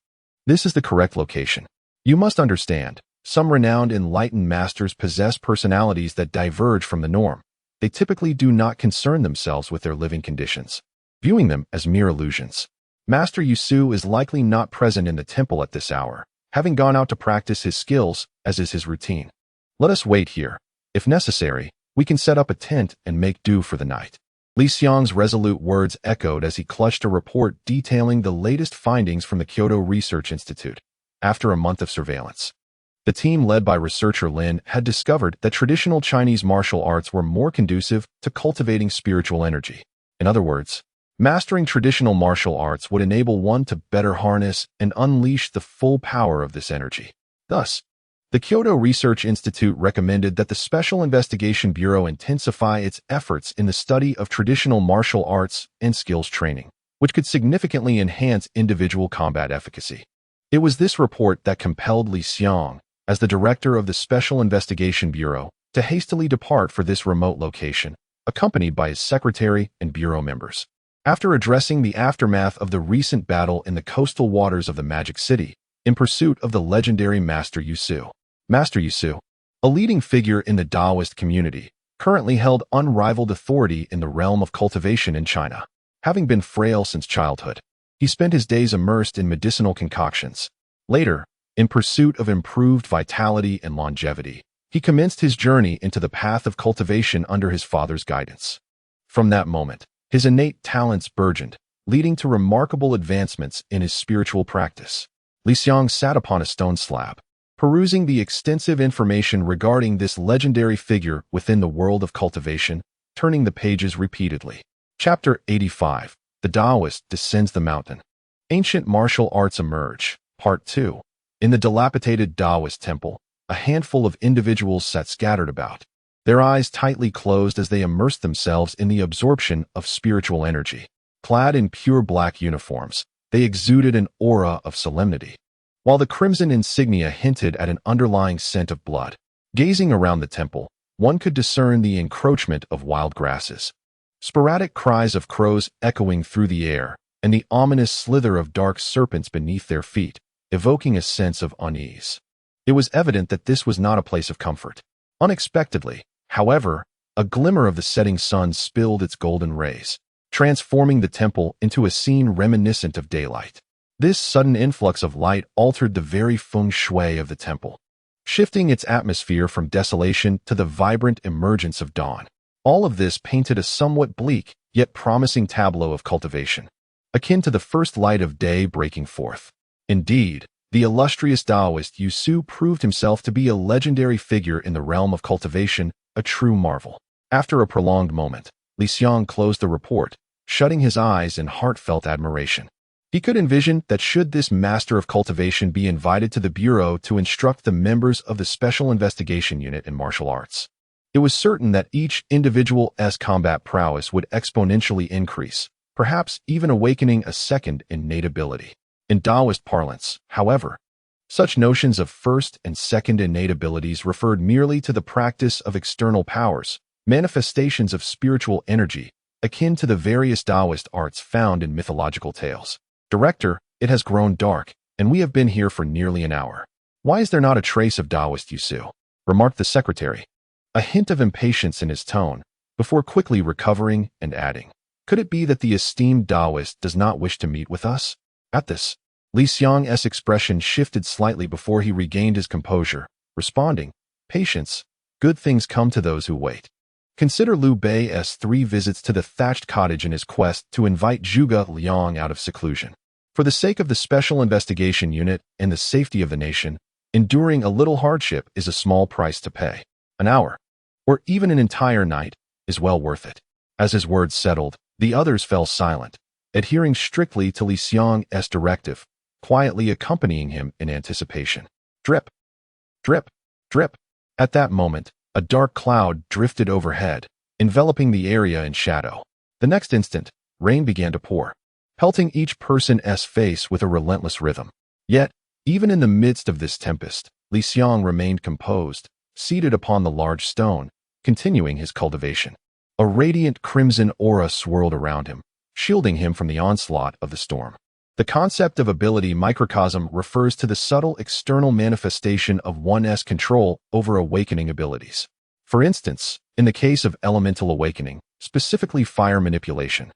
this is the correct location. You must understand, some renowned enlightened masters possess personalities that diverge from the norm. They typically do not concern themselves with their living conditions, viewing them as mere illusions. Master Yusu is likely not present in the temple at this hour, having gone out to practice his skills, as is his routine. Let us wait here. If necessary, we can set up a tent and make do for the night." Li Xiang's resolute words echoed as he clutched a report detailing the latest findings from the Kyoto Research Institute. After a month of surveillance, the team led by researcher Lin had discovered that traditional Chinese martial arts were more conducive to cultivating spiritual energy. In other words, mastering traditional martial arts would enable one to better harness and unleash the full power of this energy. Thus, the Kyoto Research Institute recommended that the Special Investigation Bureau intensify its efforts in the study of traditional martial arts and skills training, which could significantly enhance individual combat efficacy. It was this report that compelled Li Xiang, as the director of the Special Investigation Bureau, to hastily depart for this remote location, accompanied by his secretary and bureau members. After addressing the aftermath of the recent battle in the coastal waters of the Magic City, in pursuit of the legendary Master Yusu. Master Yusu, a leading figure in the Taoist community, currently held unrivaled authority in the realm of cultivation in China. Having been frail since childhood, he spent his days immersed in medicinal concoctions. Later, in pursuit of improved vitality and longevity, he commenced his journey into the path of cultivation under his father's guidance. From that moment, his innate talents burgeoned, leading to remarkable advancements in his spiritual practice. Li Xiang sat upon a stone slab, perusing the extensive information regarding this legendary figure within the world of cultivation, turning the pages repeatedly. Chapter 85. The Taoist Descends the Mountain. Ancient Martial Arts Emerge. Part 2. In the dilapidated Taoist temple, a handful of individuals sat scattered about, their eyes tightly closed as they immersed themselves in the absorption of spiritual energy. Clad in pure black uniforms, they exuded an aura of solemnity, while the crimson insignia hinted at an underlying scent of blood. Gazing around the temple, one could discern the encroachment of wild grasses, sporadic cries of crows echoing through the air, and the ominous slither of dark serpents beneath their feet, evoking a sense of unease. It was evident that this was not a place of comfort. Unexpectedly, however, a glimmer of the setting sun spilled its golden rays, transforming the temple into a scene reminiscent of daylight. This sudden influx of light altered the very feng shui of the temple, shifting its atmosphere from desolation to the vibrant emergence of dawn. All of this painted a somewhat bleak, yet promising tableau of cultivation, akin to the first light of day breaking forth. Indeed, the illustrious Taoist Yu Su proved himself to be a legendary figure in the realm of cultivation, a true marvel. After a prolonged moment, Li Xiang closed the report, shutting his eyes in heartfelt admiration. He could envision that should this master of cultivation be invited to the bureau to instruct the members of the Special Investigation Unit in martial arts, it was certain that each individual's combat prowess would exponentially increase, perhaps even awakening a second innate ability. In Taoist parlance, however, such notions of first and second innate abilities referred merely to the practice of external powers, manifestations of spiritual energy, akin to the various Taoist arts found in mythological tales. Director, it has grown dark, and we have been here for nearly an hour. Why is there not a trace of Taoist Yu Su? Remarked the secretary, a hint of impatience in his tone, before quickly recovering and adding, could it be that the esteemed Taoist does not wish to meet with us? At this, Li Xiang's expression shifted slightly before he regained his composure, responding, patience, good things come to those who wait. Consider Liu Bei's 3 visits to the thatched cottage in his quest to invite Zhuge Liang out of seclusion. For the sake of the Special Investigation Unit and the safety of the nation, enduring a little hardship is a small price to pay. An hour, or even an entire night, is well worth it. As his words settled, the others fell silent, adhering strictly to Li Xiang's directive, quietly accompanying him in anticipation. Drip, drip, drip. At that moment, a dark cloud drifted overhead, enveloping the area in shadow. The next instant, rain began to pour, pelting each person's face with a relentless rhythm. Yet, even in the midst of this tempest, Li Xiang remained composed, seated upon the large stone, continuing his cultivation. A radiant crimson aura swirled around him, shielding him from the onslaught of the storm. The concept of ability microcosm refers to the subtle external manifestation of one's control over awakening abilities. For instance, in the case of elemental awakening, specifically fire manipulation,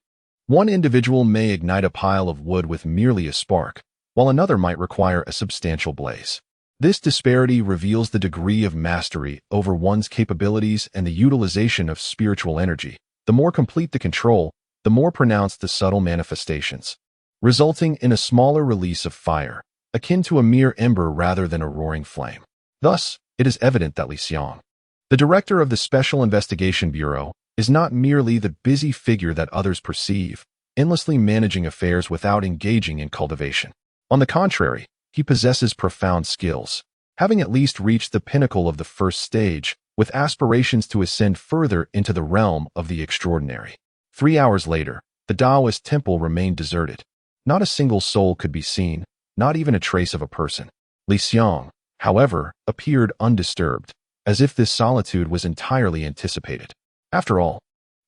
one individual may ignite a pile of wood with merely a spark, while another might require a substantial blaze. This disparity reveals the degree of mastery over one's capabilities and the utilization of spiritual energy. The more complete the control, the more pronounced the subtle manifestations, resulting in a smaller release of fire, akin to a mere ember rather than a roaring flame. Thus, it is evident that Li Xiang, the director of the Special Investigation Bureau, is not merely the busy figure that others perceive, endlessly managing affairs without engaging in cultivation. On the contrary, he possesses profound skills, having at least reached the pinnacle of the first stage, with aspirations to ascend further into the realm of the extraordinary. 3 hours later, the Taoist temple remained deserted. Not a single soul could be seen, not even a trace of a person. Li Xiang, however, appeared undisturbed, as if this solitude was entirely anticipated. After all,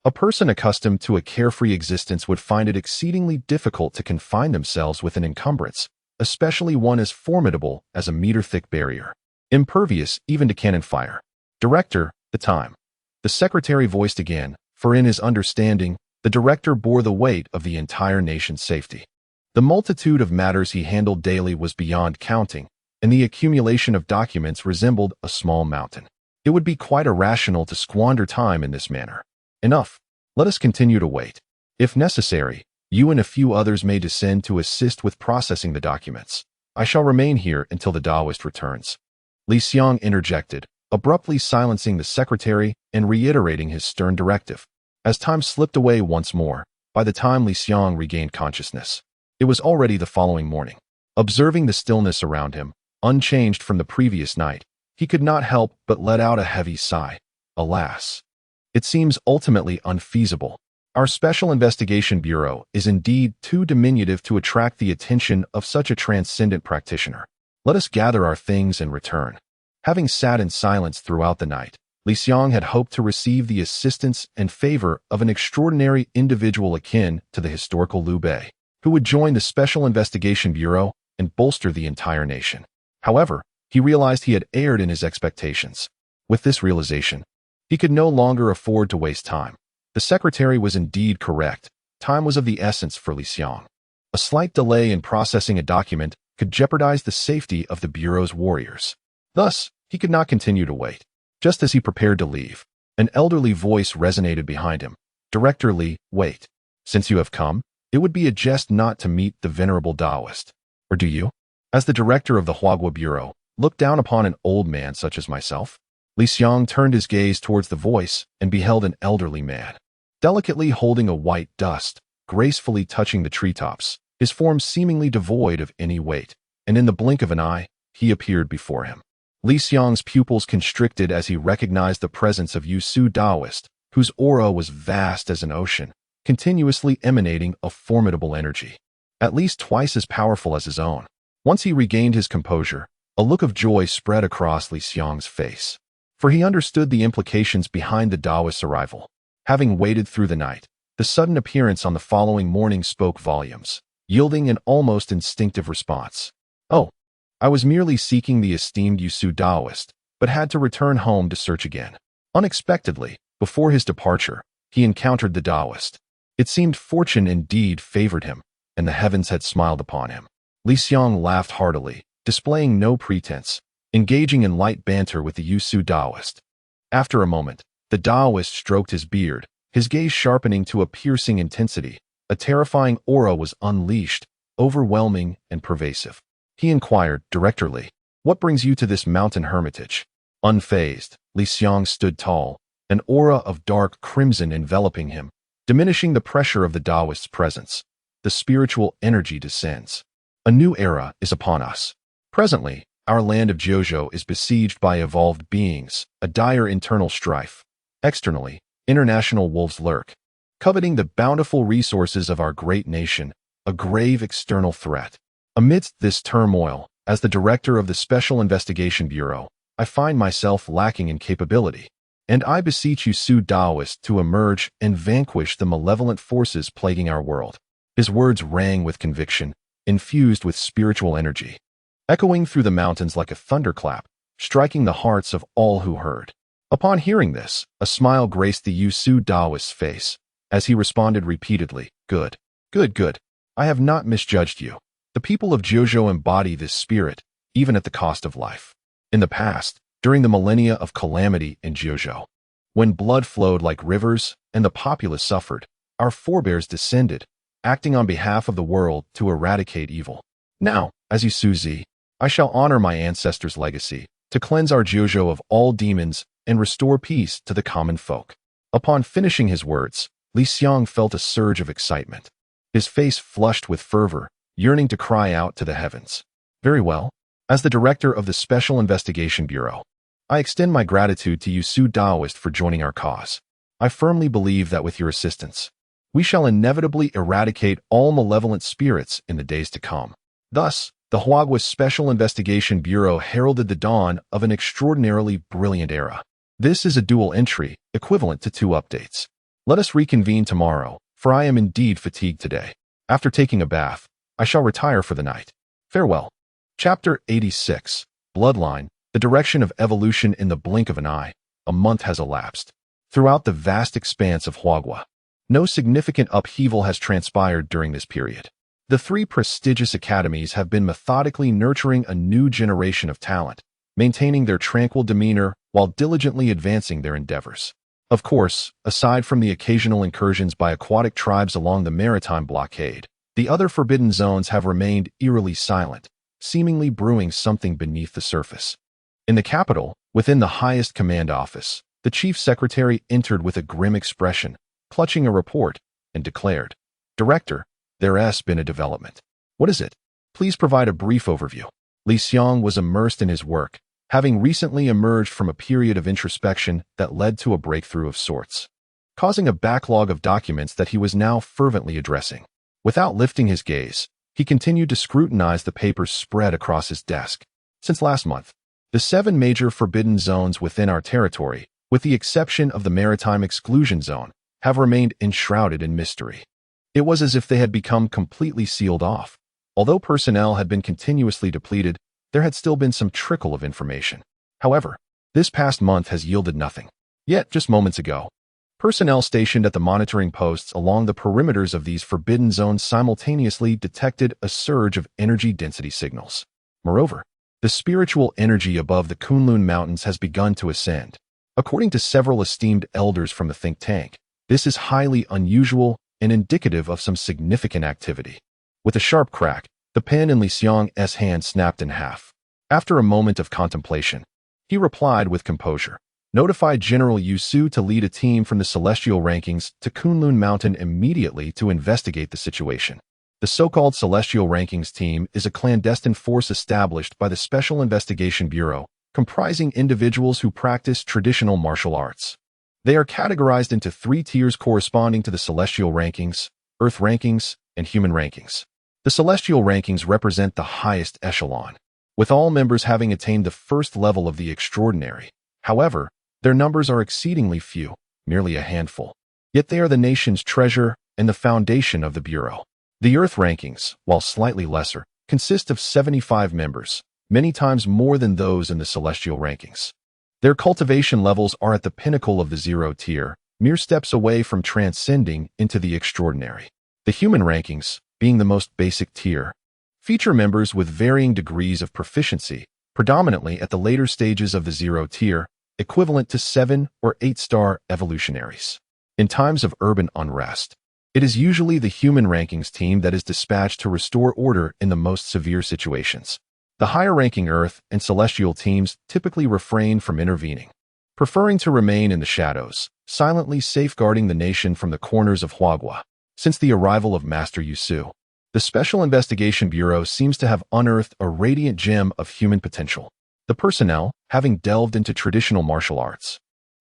a person accustomed to a carefree existence would find it exceedingly difficult to confine themselves with an encumbrance, especially one as formidable as a meter-thick barrier, impervious even to cannon fire. Director, the time. The secretary voiced again, for in his understanding, the director bore the weight of the entire nation's safety. The multitude of matters he handled daily was beyond counting, and the accumulation of documents resembled a small mountain. It would be quite irrational to squander time in this manner. Enough. Let us continue to wait. If necessary, you and a few others may descend to assist with processing the documents. I shall remain here until the Taoist returns. Li Xiang interjected, abruptly silencing the secretary and reiterating his stern directive. As time slipped away once more, by the time Li Xiang regained consciousnness, it was already the following morning. Observing the stillness around him, unchanged from the previous night, he could not help but let out a heavy sigh. Alas! It seems ultimately unfeasible. Our Special Investigation Bureau is indeed too diminutive to attract the attention of such a transcendent practitioner. Let us gather our things and return. Having sat in silence throughout the night, Li Xiang had hoped to receive the assistance and favor of an extraordinary individual akin to the historical Liu Bei, who would join the Special Investigation Bureau and bolster the entire nation. However, he realized he had erred in his expectations. With this realization, he could no longer afford to waste time. The secretary was indeed correct. Time was of the essence for Li Xiang. A slight delay in processing a document could jeopardize the safety of the Bureau's warriors. Thus, he could not continue to wait. Just as he prepared to leave, an elderly voice resonated behind him. Director Li, wait. Since you have come, it would be a jest not to meet the venerable Taoist. Or do you? As the director of the Huagua Bureau, look down upon an old man such as myself? Li Xiang turned his gaze towards the voice and beheld an elderly man, delicately holding a white dust, gracefully touching the treetops, his form seemingly devoid of any weight, and in the blink of an eye, he appeared before him. Li Xiang's pupils constricted as he recognized the presence of Yusu Taoist, whose aura was vast as an ocean, continuously emanating a formidable energy, at least twice as powerful as his own. Once he regained his composure, a look of joy spread across Li Xiang's face, for he understood the implications behind the Taoist's arrival. Having waited through the night, the sudden appearance on the following morning spoke volumes, yielding an almost instinctive response. Oh, I was merely seeking the esteemed Yusu Taoist, but had to return home to search again. Unexpectedly, before his departure, he encountered the Taoist. It seemed fortune indeed favored him, and the heavens had smiled upon him. Li Xiang laughed heartily, displaying no pretense, engaging in light banter with the Yusu Taoist. After a moment, the Taoist stroked his beard, his gaze sharpening to a piercing intensity. A terrifying aura was unleashed, overwhelming and pervasive. He inquired, Director Li, what brings you to this mountain hermitage? Unfazed, Li Xiang stood tall, an aura of dark crimson enveloping him, diminishing the pressure of the Taoist's presence. The spiritual energy descends. A new era is upon us. Presently, our land of Jiuzhou is besieged by evolved beings, a dire internal strife. Externally, international wolves lurk, coveting the bountiful resources of our great nation, a grave external threat. Amidst this turmoil, as the director of the Special Investigation Bureau, I find myself lacking in capability, and I beseech you, Su Taoist, to emerge and vanquish the malevolent forces plaguing our world. His words rang with conviction, infused with spiritual energy, echoing through the mountains like a thunderclap, striking the hearts of all who heard. Upon hearing this, a smile graced the Yusu Taoist's face, as he responded repeatedly, Good, good, good. I have not misjudged you. The people of Jiuzhou embody this spirit, even at the cost of life. In the past, during the millennia of calamity in Jiuzhou, when blood flowed like rivers and the populace suffered, our forebears descended, acting on behalf of the world to eradicate evil. Now, as Yusu Zi, I shall honor my ancestors' legacy, to cleanse our Jiuzhou of all demons and restore peace to the common folk. Upon finishing his words, Li Xiang felt a surge of excitement. His face flushed with fervor, yearning to cry out to the heavens. Very well. As the director of the Special Investigation Bureau, I extend my gratitude to you, Su Taoist, for joining our cause. I firmly believe that with your assistance, we shall inevitably eradicate all malevolent spirits in the days to come. Thus, the Huagua Special Investigation Bureau heralded the dawn of an extraordinarily brilliant era. This is a dual entry, equivalent to 2 updates. Let us reconvene tomorrow, for I am indeed fatigued today. After taking a bath, I shall retire for the night. Farewell. Chapter 86. Bloodline, the direction of evolution in the blink of an eye. A month has elapsed. Throughout the vast expanse of Huagua, No significant upheaval has transpired during this period. The three prestigious academies have been methodically nurturing a new generation of talent, maintaining their tranquil demeanor while diligently advancing their endeavors. Of course, aside from the occasional incursions by aquatic tribes along the maritime blockade, the other forbidden zones have remained eerily silent, seemingly brewing something beneath the surface. In the capital, within the highest command office, the chief secretary entered with a grim expression, clutching a report, and declared, "Director, there's been a development." "What is it? Please provide a brief overview." Li Xiang was immersed in his work, having recently emerged from a period of introspection that led to a breakthrough of sorts, causing a backlog of documents that he was now fervently addressing. Without lifting his gaze, he continued to scrutinize the papers spread across his desk. Since last month, the 7 major forbidden zones within our territory, with the exception of the maritime exclusion zone, have remained enshrouded in mystery. It was as if they had become completely sealed off. Although personnel had been continuously depleted, there had still been some trickle of information. However, this past month has yielded nothing. Yet, just moments ago, personnel stationed at the monitoring posts along the perimeters of these forbidden zones simultaneously detected a surge of energy density signals. Moreover, the spiritual energy above the Kunlun Mountains has begun to ascend. According to several esteemed elders from the think tank, this is highly unusual and indicative of some significant activity. With a sharp crack, the pen in Li Xiang's hand snapped in half. After a moment of contemplation, he replied with composure, "Notify General Yu Su to lead a team from the Celestial Rankings to Kunlun Mountain immediately to investigate the situation." The so-called Celestial Rankings team is a clandestine force established by the Special Investigation Bureau, comprising individuals who practice traditional martial arts. They are categorized into 3 tiers corresponding to the Celestial Rankings, Earth Rankings, and Human Rankings. The Celestial Rankings represent the highest echelon, with all members having attained the first level of the extraordinary. However, their numbers are exceedingly few, merely a handful. Yet they are the nation's treasure and the foundation of the Bureau. The Earth Rankings, while slightly lesser, consist of 75 members, many times more than those in the Celestial Rankings. Their cultivation levels are at the pinnacle of the 0 tier, mere steps away from transcending into the extraordinary. The Human Rankings, being the most basic tier, feature members with varying degrees of proficiency, predominantly at the later stages of the 0 tier, equivalent to 7 or 8-star evolutionaries. In times of urban unrest, it is usually the Human Rankings team that is dispatched to restore order in the most severe situations. The higher-ranking Earth and Celestial teams typically refrain from intervening, preferring to remain in the shadows, silently safeguarding the nation from the corners of Huagua. Since the arrival of Master Yu Su, the Special Investigation Bureau seems to have unearthed a radiant gem of human potential. The personnel, having delved into traditional martial arts,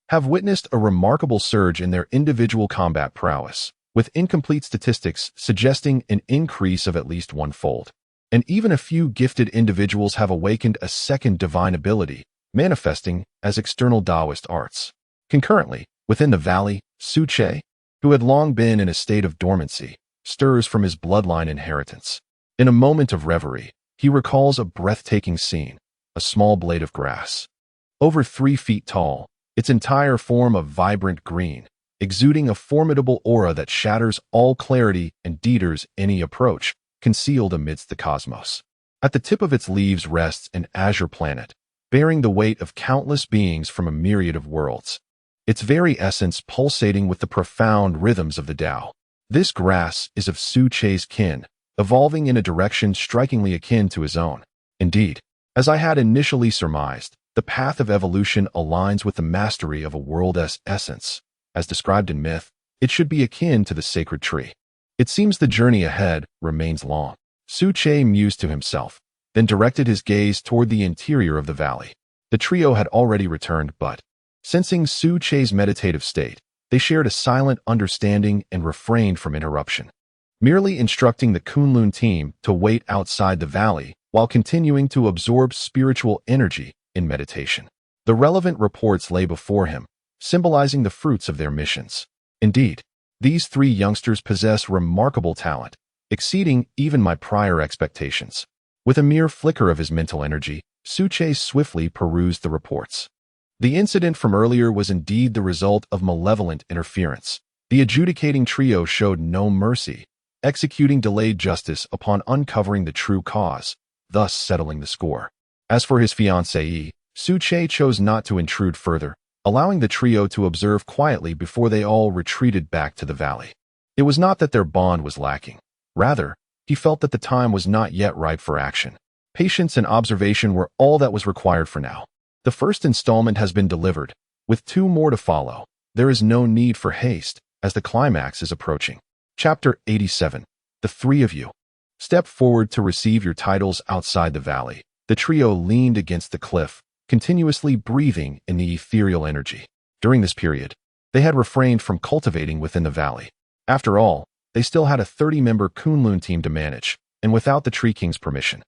have witnessed a remarkable surge in their individual combat prowess, with incomplete statistics suggesting an increase of at least 1-fold. And even a few gifted individuals have awakened a second divine ability, manifesting as external Taoist arts. Concurrently, within the valley, Su Che, who had long been in a state of dormancy, stirs from his bloodline inheritance. In a moment of reverie, he recalls a breathtaking scene, a small blade of grass, over 3 feet tall, its entire form of vibrant green, exuding a formidable aura that shatters all clarity and deters any approach, concealed amidst the cosmos. At the tip of its leaves rests an azure planet, bearing the weight of countless beings from a myriad of worlds, its very essence pulsating with the profound rhythms of the Tao. This grass is of Su Che's kin, evolving in a direction strikingly akin to his own. Indeed, as I had initially surmised, the path of evolution aligns with the mastery of a world's essence. As described in myth, it should be akin to the sacred tree. It seems the journey ahead remains long. Su Che mused to himself, then directed his gaze toward the interior of the valley. The trio had already returned, but, sensing Su Che's meditative state, they shared a silent understanding and refrained from interruption, merely instructing the Kunlun team to wait outside the valley while continuing to absorb spiritual energy in meditation. The relevant reports lay before him, symbolizing the fruits of their missions. Indeed, these 3 youngsters possess remarkable talent, exceeding even my prior expectations. With a mere flicker of his mental energy, Su Che swiftly perused the reports. The incident from earlier was indeed the result of malevolent interference, The adjudicating trio showed no mercy, executing delayed justice upon uncovering the true cause, thus settling the score. As for his fiancée, Su-che chose not to intrude further, allowing the trio to observe quietly before they all retreated back to the valley. It was not that their bond was lacking. Rather, he felt that the time was not yet ripe for action. Patience and observation were all that was required for now. The first installment has been delivered, with 2 more to follow. There is no need for haste, as the climax is approaching. Chapter 87. The 3 of you. Step forward to receive your titles outside the valley. The trio leaned against the cliff, continuously breathing in the ethereal energy. During this period, they had refrained from cultivating within the valley. After all, they still had a 30-member Kunlun team to manage, and without the Tree King's permission.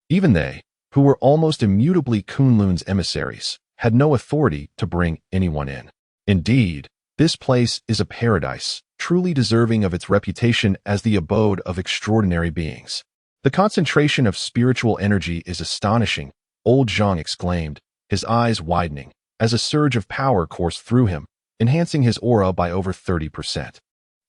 Even they, who were almost immutably Kunlun's emissaries, had no authority to bring anyone in. Indeed, this place is a paradise, truly deserving of its reputation as the abode of extraordinary beings. The concentration of spiritual energy is astonishing, old Zhang exclaimed, his eyes widening, as a surge of power coursed through him, enhancing his aura by over 30%.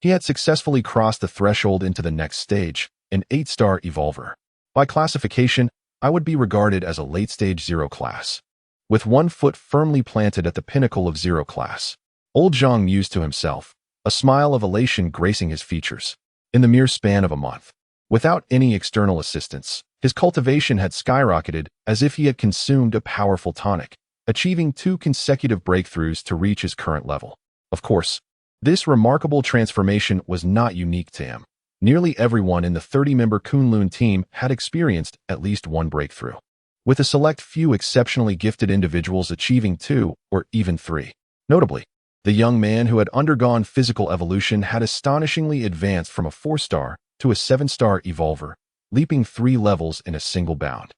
He had successfully crossed the threshold into the next stage, an 8-star evolver. By classification, I would be regarded as a late-stage 0 class. With 1 foot firmly planted at the pinnacle of 0 class, old Zhang mused to himself, a smile of elation gracing his features. In the mere span of a month, without any external assistance, his cultivation had skyrocketed as if he had consumed a powerful tonic, achieving 2 consecutive breakthroughs to reach his current level. Of course, this remarkable transformation was not unique to him. Nearly everyone in the 30-member Kunlun team had experienced at least 1 breakthrough, with a select few exceptionally gifted individuals achieving 2 or even 3. Notably, the young man who had undergone physical evolution had astonishingly advanced from a 4-star to a 7-star evolver, leaping 3 levels in a single bound,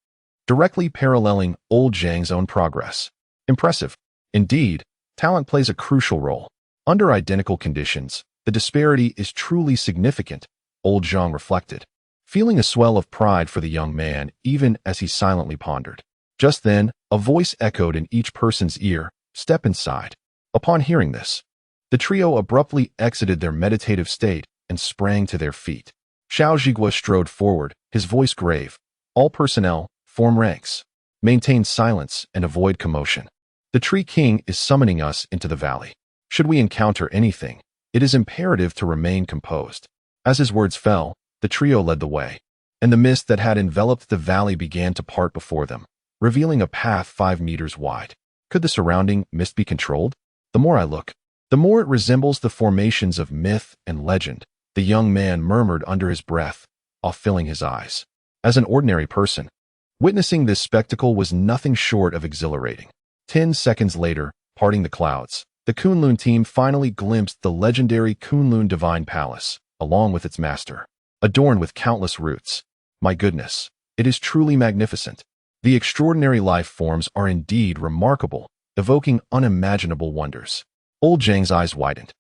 directly paralleling old Zhang's own progress. Impressive. Indeed, talent plays a crucial role. Under identical conditions, the disparity is truly significant, old Zhang reflected, feeling a swell of pride for the young man even as he silently pondered. Just then, a voice echoed in each person's ear, "Step inside." Upon hearing this, the trio abruptly exited their meditative state and sprang to their feet. Xiao Zhigua strode forward, his voice grave. "All personnel, form ranks. Maintain silence and avoid commotion. The Tree King is summoning us into the valley. Should we encounter anything, it is imperative to remain composed." As his words fell, the trio led the way, and the mist that had enveloped the valley began to part before them, revealing a path 5 meters wide. Could the surrounding mist be controlled? The more I look, the more it resembles the formations of myth and legend, the young man murmured under his breath, off filling his eyes. As an ordinary person, witnessing this spectacle was nothing short of exhilarating. 10 seconds later, parting the clouds, the Kunlun team finally glimpsed the legendary Kunlun Divine Palace, along with its master, adorned with countless roots. My goodness, it is truly magnificent. The extraordinary life forms are indeed remarkable, evoking unimaginable wonders. Old Zhang's eyes widened.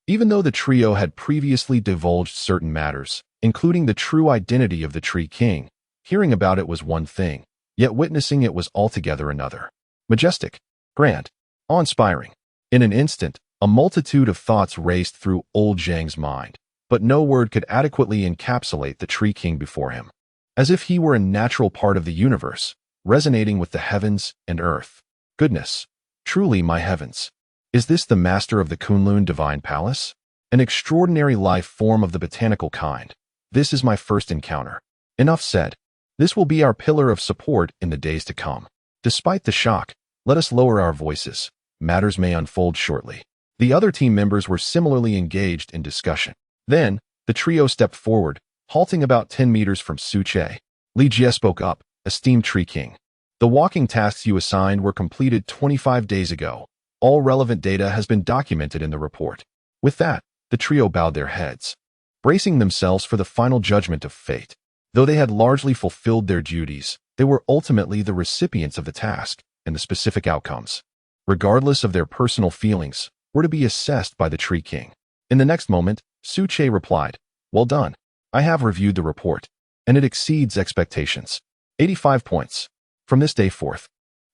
Even though the trio had previously divulged certain matters, including the true identity of the Tree King, hearing about it was one thing, yet witnessing it was altogether another. Majestic, grand, awe-inspiring. In an instant, a multitude of thoughts raced through old Zhang's mind, but no word could adequately encapsulate the Tree King before him, as if he were a natural part of the universe, resonating with the heavens and earth. Goodness, truly my heavens. Is this the master of the Kunlun Divine Palace? An extraordinary life form of the botanical kind. This is my first encounter. Enough said. This will be our pillar of support in the days to come. Despite the shock, let us lower our voices. Matters may unfold shortly. The other team members were similarly engaged in discussion. Then, the trio stepped forward, halting about 10 meters from Su-che. Li Jie spoke up, "Esteemed Tree King. The walking tasks you assigned were completed 25 days ago. All relevant data has been documented in the report." With that, the trio bowed their heads, bracing themselves for the final judgment of fate. Though they had largely fulfilled their duties, they were ultimately the recipients of the task, and the specific outcomes, regardless of their personal feelings, were to be assessed by the Tree King. In the next moment, Su-che replied, "Well done. I have reviewed the report, and it exceeds expectations. 85 points. From this day forth,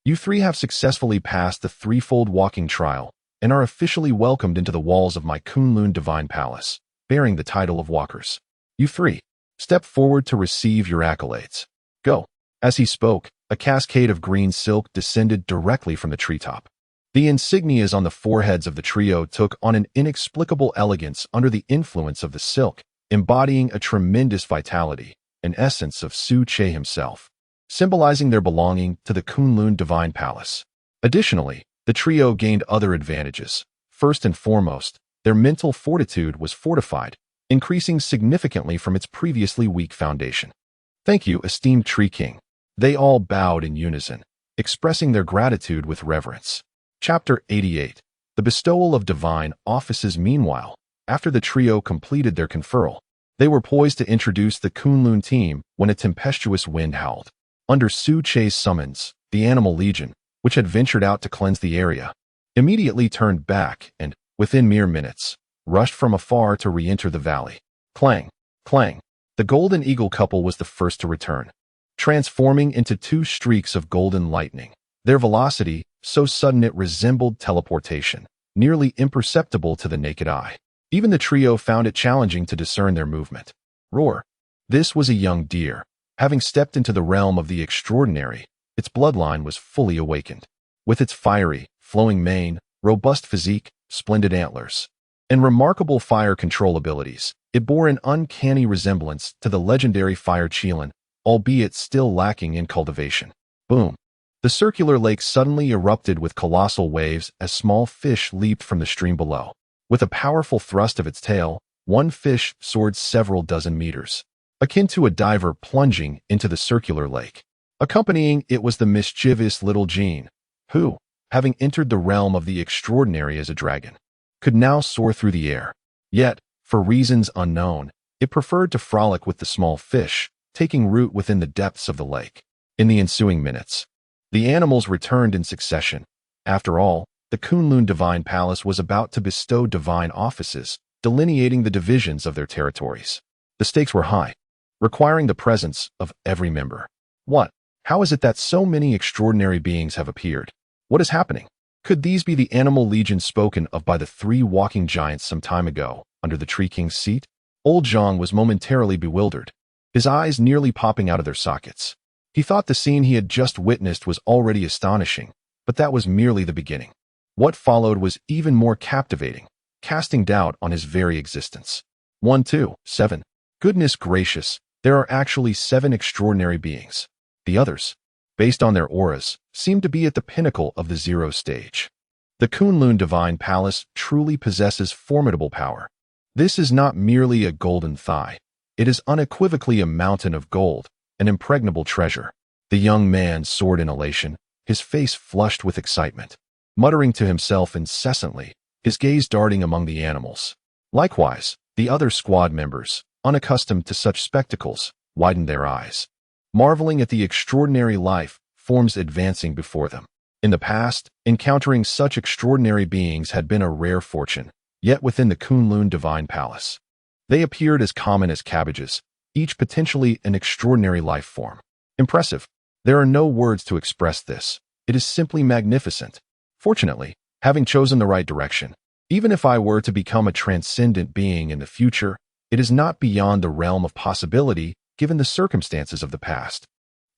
you 3 have successfully passed the 3-fold walking trial, and are officially welcomed into the walls of my Kunlun Divine Palace, bearing the title of Walkers. You three, step forward to receive your accolades. Go." As he spoke, a cascade of green silk descended directly from the treetop. The insignias on the foreheads of the trio took on an inexplicable elegance under the influence of the silk, embodying a tremendous vitality, an essence of Su Che himself, symbolizing their belonging to the Kunlun Divine Palace. Additionally, the trio gained other advantages. First and foremost, their mental fortitude was fortified, increasing significantly from its previously weak foundation. "Thank you, esteemed Tree King." They all bowed in unison, expressing their gratitude with reverence. Chapter 88. The bestowal of divine offices. Meanwhile, after the trio completed their conferral, they were poised to introduce the Kunlun team when a tempestuous wind howled. Under Su Che's summons, the Animal Legion, which had ventured out to cleanse the area, immediately turned back and, within mere minutes, rushed from afar to re-enter the valley. Clang, clang. The Golden Eagle couple was the first to return, transforming into two streaks of golden lightning. Their velocity, so sudden it resembled teleportation, nearly imperceptible to the naked eye. Even the trio found it challenging to discern their movement. Roar. This was a young deer. Having stepped into the realm of the extraordinary, its bloodline was fully awakened. With its fiery, flowing mane, robust physique, splendid antlers, and remarkable fire control abilities, it bore an uncanny resemblance to the legendary fire Qilin, albeit still lacking in cultivation. Boom. The circular lake suddenly erupted with colossal waves as small fish leaped from the stream below. With a powerful thrust of its tail, one fish soared several dozen meters, akin to a diver plunging into the circular lake. Accompanying it was the mischievous little Jean, who, having entered the realm of the extraordinary as a dragon, could now soar through the air. Yet, for reasons unknown, it preferred to frolic with the small fish, taking root within the depths of the lake. In the ensuing minutes, the animals returned in succession. After all, the Kunlun Divine Palace was about to bestow divine offices, delineating the divisions of their territories. The stakes were high, requiring the presence of every member. What? How is it that so many extraordinary beings have appeared? What is happening? Could these be the Animal Legion spoken of by the three walking giants some time ago, under the Tree King's seat? Old Zhang was momentarily bewildered, his eyes nearly popping out of their sockets. He thought the scene he had just witnessed was already astonishing, but that was merely the beginning. What followed was even more captivating, casting doubt on his very existence. 1, 2, 7. Goodness gracious, there are actually 7 extraordinary beings. The others, based on their auras, seem to be at the pinnacle of the zero stage. The Kunlun Divine Palace truly possesses formidable power. This is not merely a golden thigh. It is unequivocally a mountain of gold, an impregnable treasure. The young man soared in elation, his face flushed with excitement, muttering to himself incessantly, his gaze darting among the animals. Likewise, the other squad members, unaccustomed to such spectacles, widened their eyes, marveling at the extraordinary life forms advancing before them. In the past, encountering such extraordinary beings had been a rare fortune, yet within the Kunlun Divine Palace, they appeared as common as cabbages, each potentially an extraordinary life form. Impressive. There are no words to express this. It is simply magnificent. Fortunately, having chosen the right direction, even if I were to become a transcendent being in the future, it is not beyond the realm of possibility given the circumstances of the past.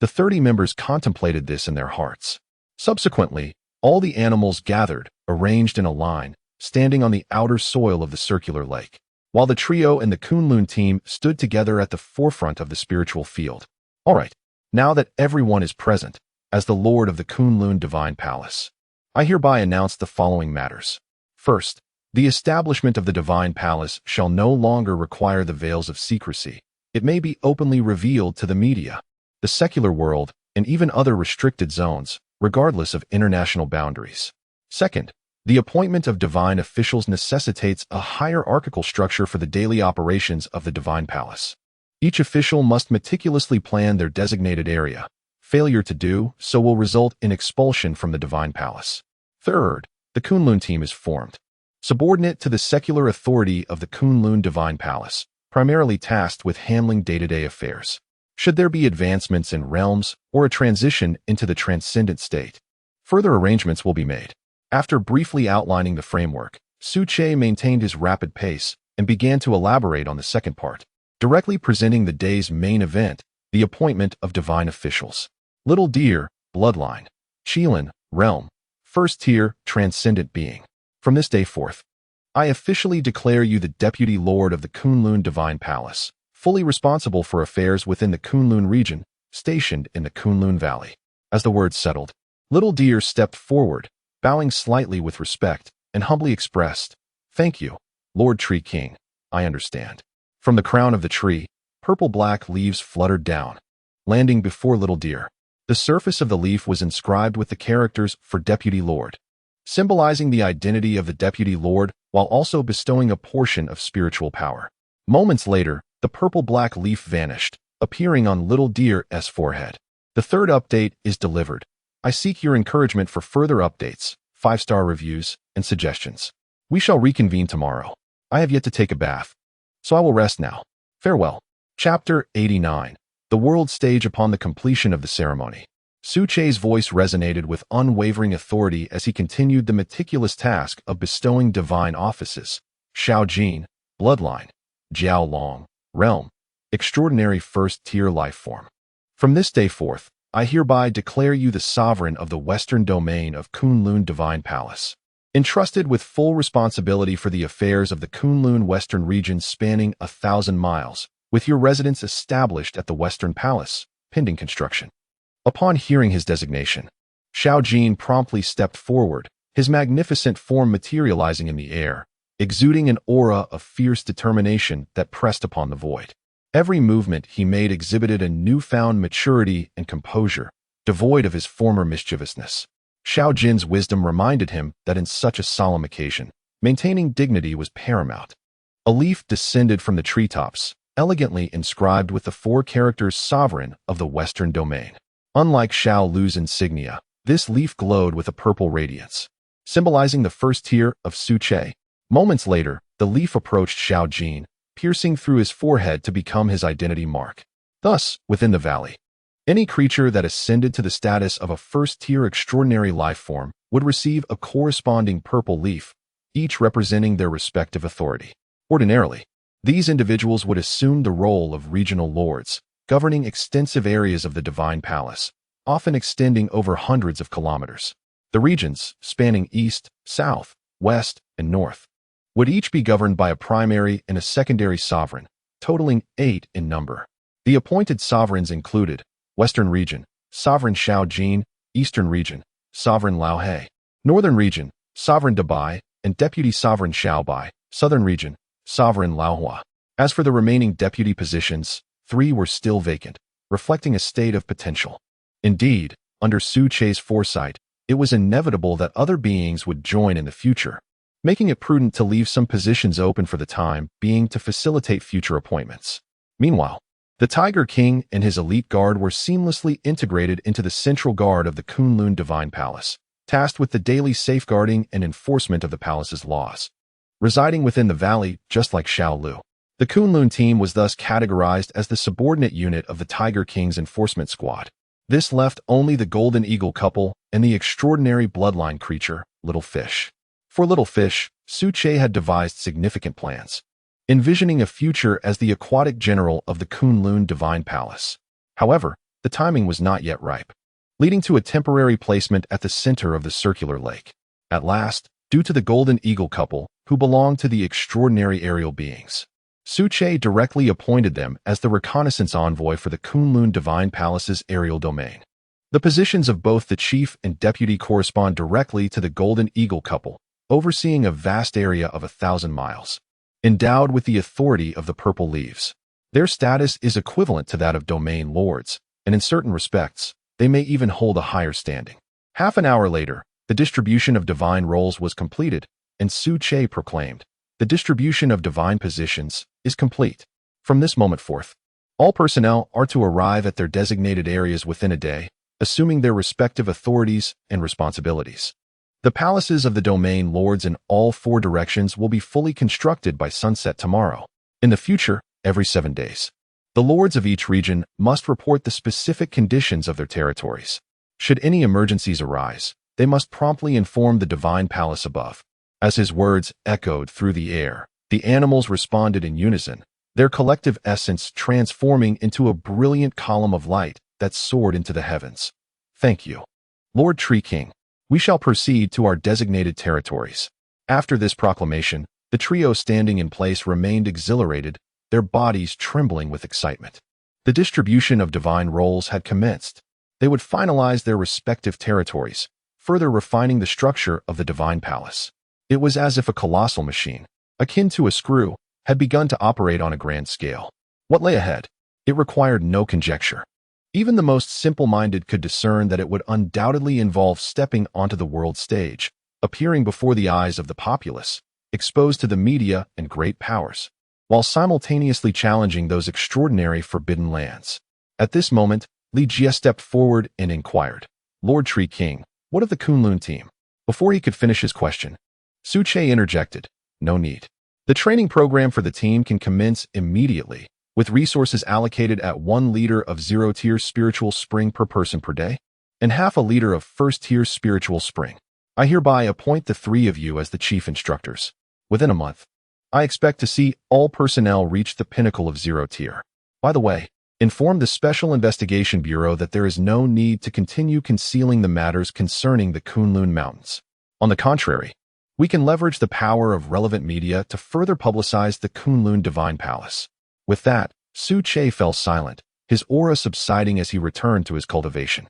The 30 members contemplated this in their hearts. Subsequently, all the animals gathered, arranged in a line, standing on the outer soil of the circular lake, while the trio and the Kunlun team stood together at the forefront of the spiritual field. All right, now that everyone is present, as the Lord of the Kunlun Divine Palace, I hereby announce the following matters. First, the establishment of the Divine Palace shall no longer require the veils of secrecy. It may be openly revealed to the media, the secular world, and even other restricted zones, regardless of international boundaries. Second, the appointment of divine officials necessitates a hierarchical structure for the daily operations of the Divine Palace. Each official must meticulously plan their designated area. Failure to do so will result in expulsion from the Divine Palace. Third, the Kunlun team is formed, subordinate to the secular authority of the Kunlun Divine Palace, primarily tasked with handling day-to-day affairs. Should there be advancements in realms or a transition into the transcendent state, further arrangements will be made. After briefly outlining the framework, Suche maintained his rapid pace and began to elaborate on the second part, directly presenting the day's main event, the appointment of divine officials. Little Deer, bloodline. Qilin, realm. First tier, transcendent being. From this day forth, I officially declare you the Deputy Lord of the Kunlun Divine Palace, fully responsible for affairs within the Kunlun region, stationed in the Kunlun Valley. As the words settled, Little Deer stepped forward, bowing slightly with respect, and humbly expressed, "Thank you, Lord Tree King, I understand." From the crown of the tree, purple-black leaves fluttered down, landing before Little Deer. The surface of the leaf was inscribed with the characters for Deputy Lord, symbolizing the identity of the Deputy Lord while also bestowing a portion of spiritual power. Moments later, the purple-black leaf vanished, appearing on Little Deer's forehead. The third update is delivered. I seek your encouragement for further updates, 5-star reviews, and suggestions. We shall reconvene tomorrow. I have yet to take a bath, so I will rest now. Farewell. Chapter 89. The World Stage upon the completion of the ceremony. Suche's voice resonated with unwavering authority as he continued the meticulous task of bestowing divine offices. Shaojin, bloodline. Jiao Long, realm. Extraordinary first-tier life form. From this day forth, I hereby declare you the sovereign of the western domain of Kunlun Divine Palace, entrusted with full responsibility for the affairs of the Kunlun Western region spanning 1,000 miles, with your residence established at the Western Palace, pending construction. Upon hearing his designation, Shaojin promptly stepped forward, his magnificent form materializing in the air, exuding an aura of fierce determination that pressed upon the void. Every movement he made exhibited a newfound maturity and composure, devoid of his former mischievousness. Shaojin's wisdom reminded him that in such a solemn occasion, maintaining dignity was paramount. A leaf descended from the treetops, elegantly inscribed with the 4 characters sovereign of the Western domain. Unlike Xiao Lu's insignia, this leaf glowed with a purple radiance, symbolizing the first tier of Suche. Moments later, the leaf approached Shaojin, piercing through his forehead to become his identity mark. Thus, within the valley, any creature that ascended to the status of a first-tier extraordinary life form would receive a corresponding purple leaf, each representing their respective authority. Ordinarily, these individuals would assume the role of regional lords, governing extensive areas of the Divine Palace, often extending over hundreds of kilometers. The regions, spanning east, south, west, and north, would each be governed by a primary and a secondary sovereign, totaling 8 in number. The appointed sovereigns included Western Region, Sovereign Shaojin; Eastern Region, Sovereign Laohe; Northern Region, Sovereign Dabai; and Deputy Sovereign Xiaobai; Southern Region, Sovereign Laohua. As for the remaining deputy positions, 3 were still vacant, reflecting a state of potential. Indeed, under Suche's foresight, it was inevitable that other beings would join in the future, making it prudent to leave some positions open for the time being to facilitate future appointments. Meanwhile, the Tiger King and his elite guard were seamlessly integrated into the central guard of the Kunlun Divine Palace, tasked with the daily safeguarding and enforcement of the palace's laws. Residing within the valley, just like Xiao Lu, the Kunlun team was thus categorized as the subordinate unit of the Tiger King's enforcement squad. This left only the Golden Eagle couple and the extraordinary bloodline creature, Little Fish. For Little Fish, Suche had devised significant plans, envisioning a future as the aquatic general of the Kunlun Divine Palace. However, the timing was not yet ripe, leading to a temporary placement at the center of the circular lake. At last, due to the Golden Eagle couple, who belonged to the extraordinary aerial beings, Suche directly appointed them as the reconnaissance envoy for the Kunlun Divine Palace's aerial domain. The positions of both the chief and deputy correspond directly to the Golden Eagle couple, overseeing a vast area of 1,000 miles. Endowed with the authority of the purple leaves, their status is equivalent to that of domain lords, and in certain respects, they may even hold a higher standing. Half an hour later, the distribution of divine roles was completed, and Suche proclaimed, "The distribution of divine positions is complete. From this moment forth, all personnel are to arrive at their designated areas within a day, assuming their respective authorities and responsibilities. The palaces of the domain lords in all 4 directions will be fully constructed by sunset tomorrow. In the future, every 7 days, the lords of each region must report the specific conditions of their territories. Should any emergencies arise, they must promptly inform the divine palace above. As his words echoed through the air, the animals responded in unison, their collective essence transforming into a brilliant column of light that soared into the heavens. Thank you, Lord Tree King. We shall proceed to our designated territories. After this proclamation, the trio standing in place remained exhilarated, their bodies trembling with excitement. The distribution of divine roles had commenced. They would finalize their respective territories, further refining the structure of the divine palace. It was as if a colossal machine, akin to a screw, had begun to operate on a grand scale. What lay ahead? It required no conjecture. Even the most simple-minded could discern that it would undoubtedly involve stepping onto the world stage, appearing before the eyes of the populace, exposed to the media and great powers, while simultaneously challenging those extraordinary forbidden lands. At this moment, Li Jie stepped forward and inquired, Lord Tree King, what of the Kunlun team? Before he could finish his question, Su Che interjected, no need. The training program for the team can commence immediately, with resources allocated at 1 liter of 0-tier spiritual spring per person per day, and half a liter of 1st-tier spiritual spring. I hereby appoint the 3 of you as the chief instructors. Within a month, I expect to see all personnel reach the pinnacle of 0-tier. By the way, inform the Special Investigation Bureau that there is no need to continue concealing the matters concerning the Kunlun Mountains. On the contrary, we can leverage the power of relevant media to further publicize the Kunlun Divine Palace. With that, Su Che fell silent, his aura subsiding as he returned to his cultivation.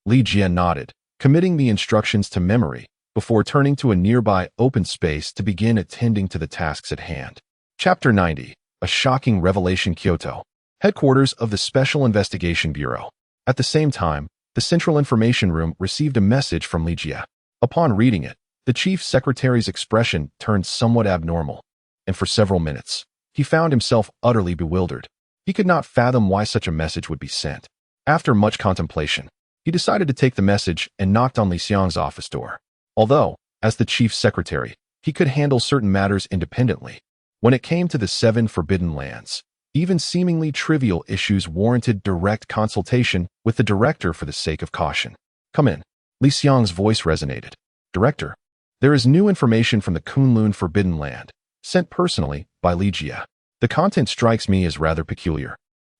Li Jie nodded, committing the instructions to memory, before turning to a nearby open space to begin attending to the tasks at hand. Chapter 90. A Shocking Revelation. Kyoto. Headquarters of the Special Investigation Bureau. At the same time, the Central Information Room received a message from Li Jie. Upon reading it, the Chief Secretary's expression turned somewhat abnormal, and for several minutes, he found himself utterly bewildered. He could not fathom why such a message would be sent. After much contemplation, he decided to take the message and knocked on Li Xiang's office door. Although, as the Chief Secretary, he could handle certain matters independently, when it came to the 7 forbidden lands, even seemingly trivial issues warranted direct consultation with the director for the sake of caution. Come in. Li Xiang's voice resonated. Director, there is new information from the Kunlun Forbidden Land, sent personally by Li Jie. The content strikes me as rather peculiar,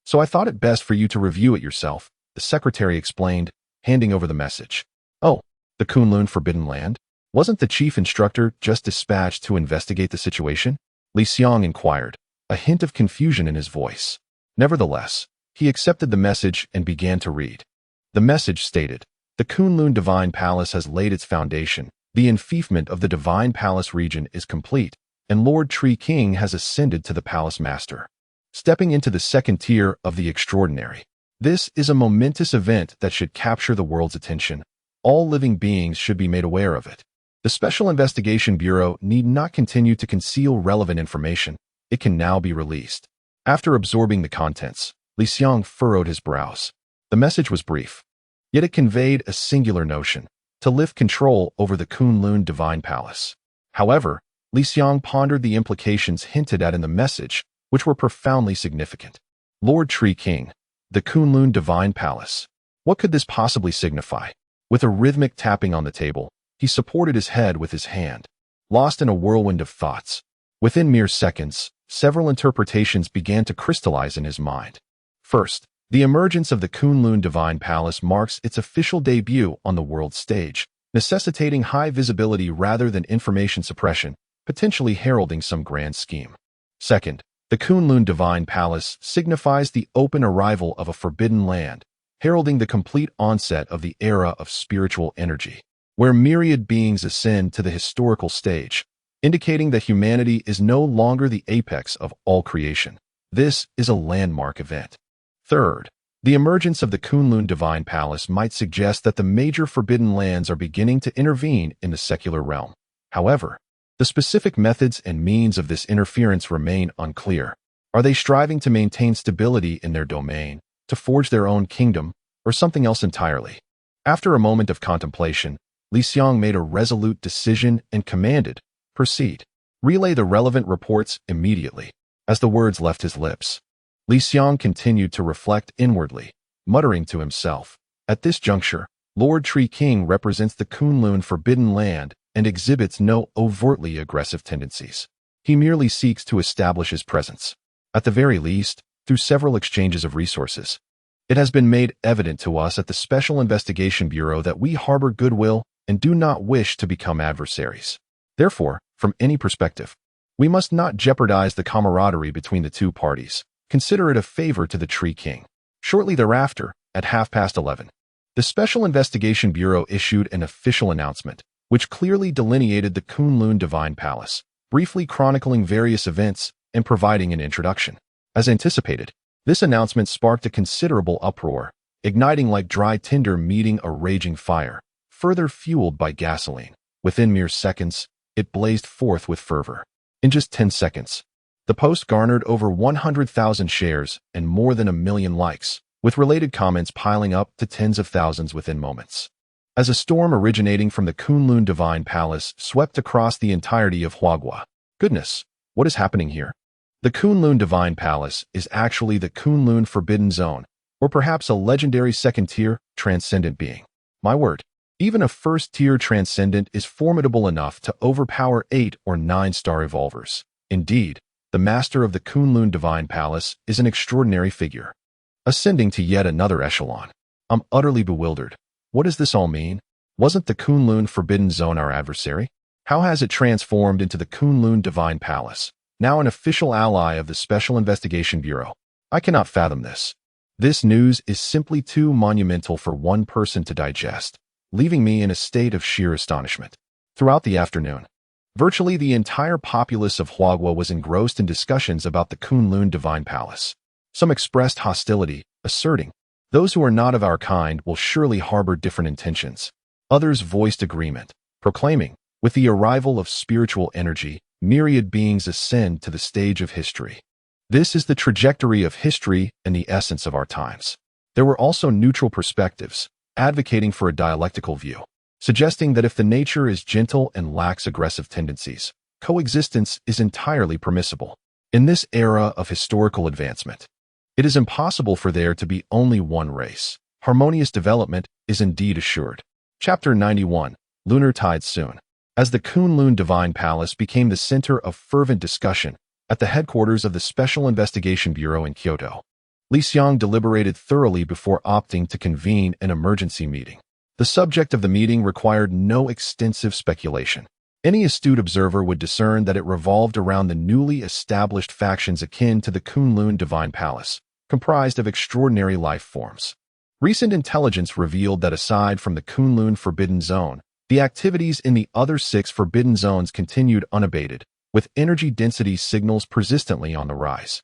so I thought it best for you to review it yourself, the secretary explained, handing over the message. Oh, the Kunlun Forbidden Land? Wasn't the chief instructor just dispatched to investigate the situation? Li Xiang inquired, a hint of confusion in his voice. Nevertheless, he accepted the message and began to read. The message stated, the Kunlun Divine Palace has laid its foundation, the enfeoffment of the Divine Palace region is complete, and Lord Tree King has ascended to the Palace Master, stepping into the 2nd tier of the extraordinary. This is a momentous event that should capture the world's attention. All living beings should be made aware of it. The Special Investigation Bureau need not continue to conceal relevant information. It can now be released. After absorbing the contents, Li Xiang furrowed his brows. The message was brief, yet it conveyed a singular notion, to lift control over the Kunlun Divine Palace. However, Li Xiang pondered the implications hinted at in the message, which were profoundly significant. Lord Tree King, the Kunlun Divine Palace. What could this possibly signify? With a rhythmic tapping on the table, he supported his head with his hand, lost in a whirlwind of thoughts. Within mere seconds, several interpretations began to crystallize in his mind. First, the emergence of the Kunlun Divine Palace marks its official debut on the world stage, necessitating high visibility rather than information suppression, potentially heralding some grand scheme. Second, the Kunlun Divine Palace signifies the open arrival of a forbidden land, heralding the complete onset of the era of spiritual energy, where myriad beings ascend to the historical stage, indicating that humanity is no longer the apex of all creation. This is a landmark event. Third, the emergence of the Kunlun Divine Palace might suggest that the major forbidden lands are beginning to intervene in the secular realm. However, the specific methods and means of this interference remain unclear. Are they striving to maintain stability in their domain, to forge their own kingdom, or something else entirely? After a moment of contemplation, Li Xiang made a resolute decision and commanded, proceed. Relay the relevant reports immediately. As the words left his lips, Li Xiang continued to reflect inwardly, muttering to himself. At this juncture, Lord Tree King represents the Kunlun Forbidden Land and exhibits no overtly aggressive tendencies. He merely seeks to establish his presence. At the very least, through several exchanges of resources. It has been made evident to us at the Special Investigation Bureau that we harbor goodwill and do not wish to become adversaries. Therefore, from any perspective, we must not jeopardize the camaraderie between the two parties. Consider it a favor to the Tree King. Shortly thereafter, at 11:30, the Special Investigation Bureau issued an official announcement, which clearly delineated the Kunlun Divine Palace, briefly chronicling various events and providing an introduction. As anticipated, this announcement sparked a considerable uproar, igniting like dry tinder meeting a raging fire, further fueled by gasoline. Within mere seconds, it blazed forth with fervor. In just 10 seconds, the post garnered over 100,000 shares and more than 1 million likes, with related comments piling up to tens of thousands within moments. As a storm originating from the Kunlun Divine Palace swept across the entirety of Huagua. Goodness, what is happening here? The Kunlun Divine Palace is actually the Kunlun Forbidden Zone, or perhaps a legendary second-tier transcendent being. My word, even a first-tier transcendent is formidable enough to overpower 8 or 9-star evolvers. Indeed, the master of the Kunlun Divine Palace is an extraordinary figure, ascending to yet another echelon. I'm utterly bewildered. What does this all mean? Wasn't the Kunlun Forbidden Zone our adversary? How has it transformed into the Kunlun Divine Palace, now an official ally of the Special Investigation Bureau? I cannot fathom this. This news is simply too monumental for one person to digest, leaving me in a state of sheer astonishment. Throughout the afternoon, virtually the entire populace of Huagua was engrossed in discussions about the Kunlun Divine Palace. Some expressed hostility, asserting, "Those who are not of our kind will surely harbor different intentions." Others voiced agreement, proclaiming, "With the arrival of spiritual energy, myriad beings ascend to the stage of history. This is the trajectory of history and the essence of our times." There were also neutral perspectives, advocating for a dialectical view, suggesting that if the nature is gentle and lacks aggressive tendencies, coexistence is entirely permissible. In this era of historical advancement, it is impossible for there to be only one race. Harmonious development is indeed assured. Chapter 91, Lunar Tide Soon. As the Kunlun Divine Palace became the center of fervent discussion at the headquarters of the Special Investigation Bureau in Kyoto, Li Xiang deliberated thoroughly before opting to convene an emergency meeting. The subject of the meeting required no extensive speculation. Any astute observer would discern that it revolved around the newly established factions akin to the Kunlun Divine Palace, comprised of extraordinary life forms. Recent intelligence revealed that aside from the Kunlun Forbidden Zone, the activities in the other 6 forbidden zones continued unabated, with energy density signals persistently on the rise.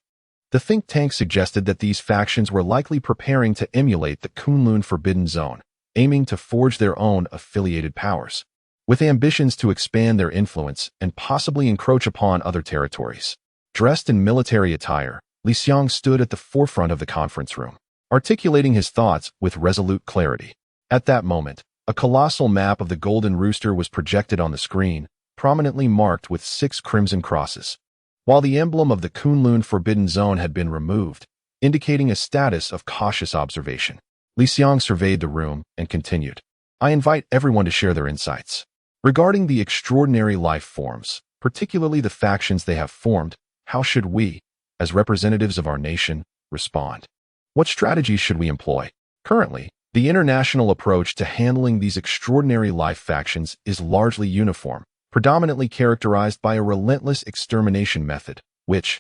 The think tank suggested that these factions were likely preparing to emulate the Kunlun Forbidden Zone, aiming to forge their own affiliated powers, with ambitions to expand their influence and possibly encroach upon other territories. Dressed in military attire, Li Xiang stood at the forefront of the conference room, articulating his thoughts with resolute clarity. At that moment, a colossal map of the Golden Rooster was projected on the screen, prominently marked with 6 crimson crosses, while the emblem of the Kunlun Forbidden Zone had been removed, indicating a status of cautious observation. Li Xiang surveyed the room and continued, "I invite everyone to share their insights regarding the extraordinary life forms, particularly the factions they have formed. How should we, as representatives of our nation, respond? What strategies should we employ? Currently, the international approach to handling these extraordinary life factions is largely uniform, predominantly characterized by a relentless extermination method, which,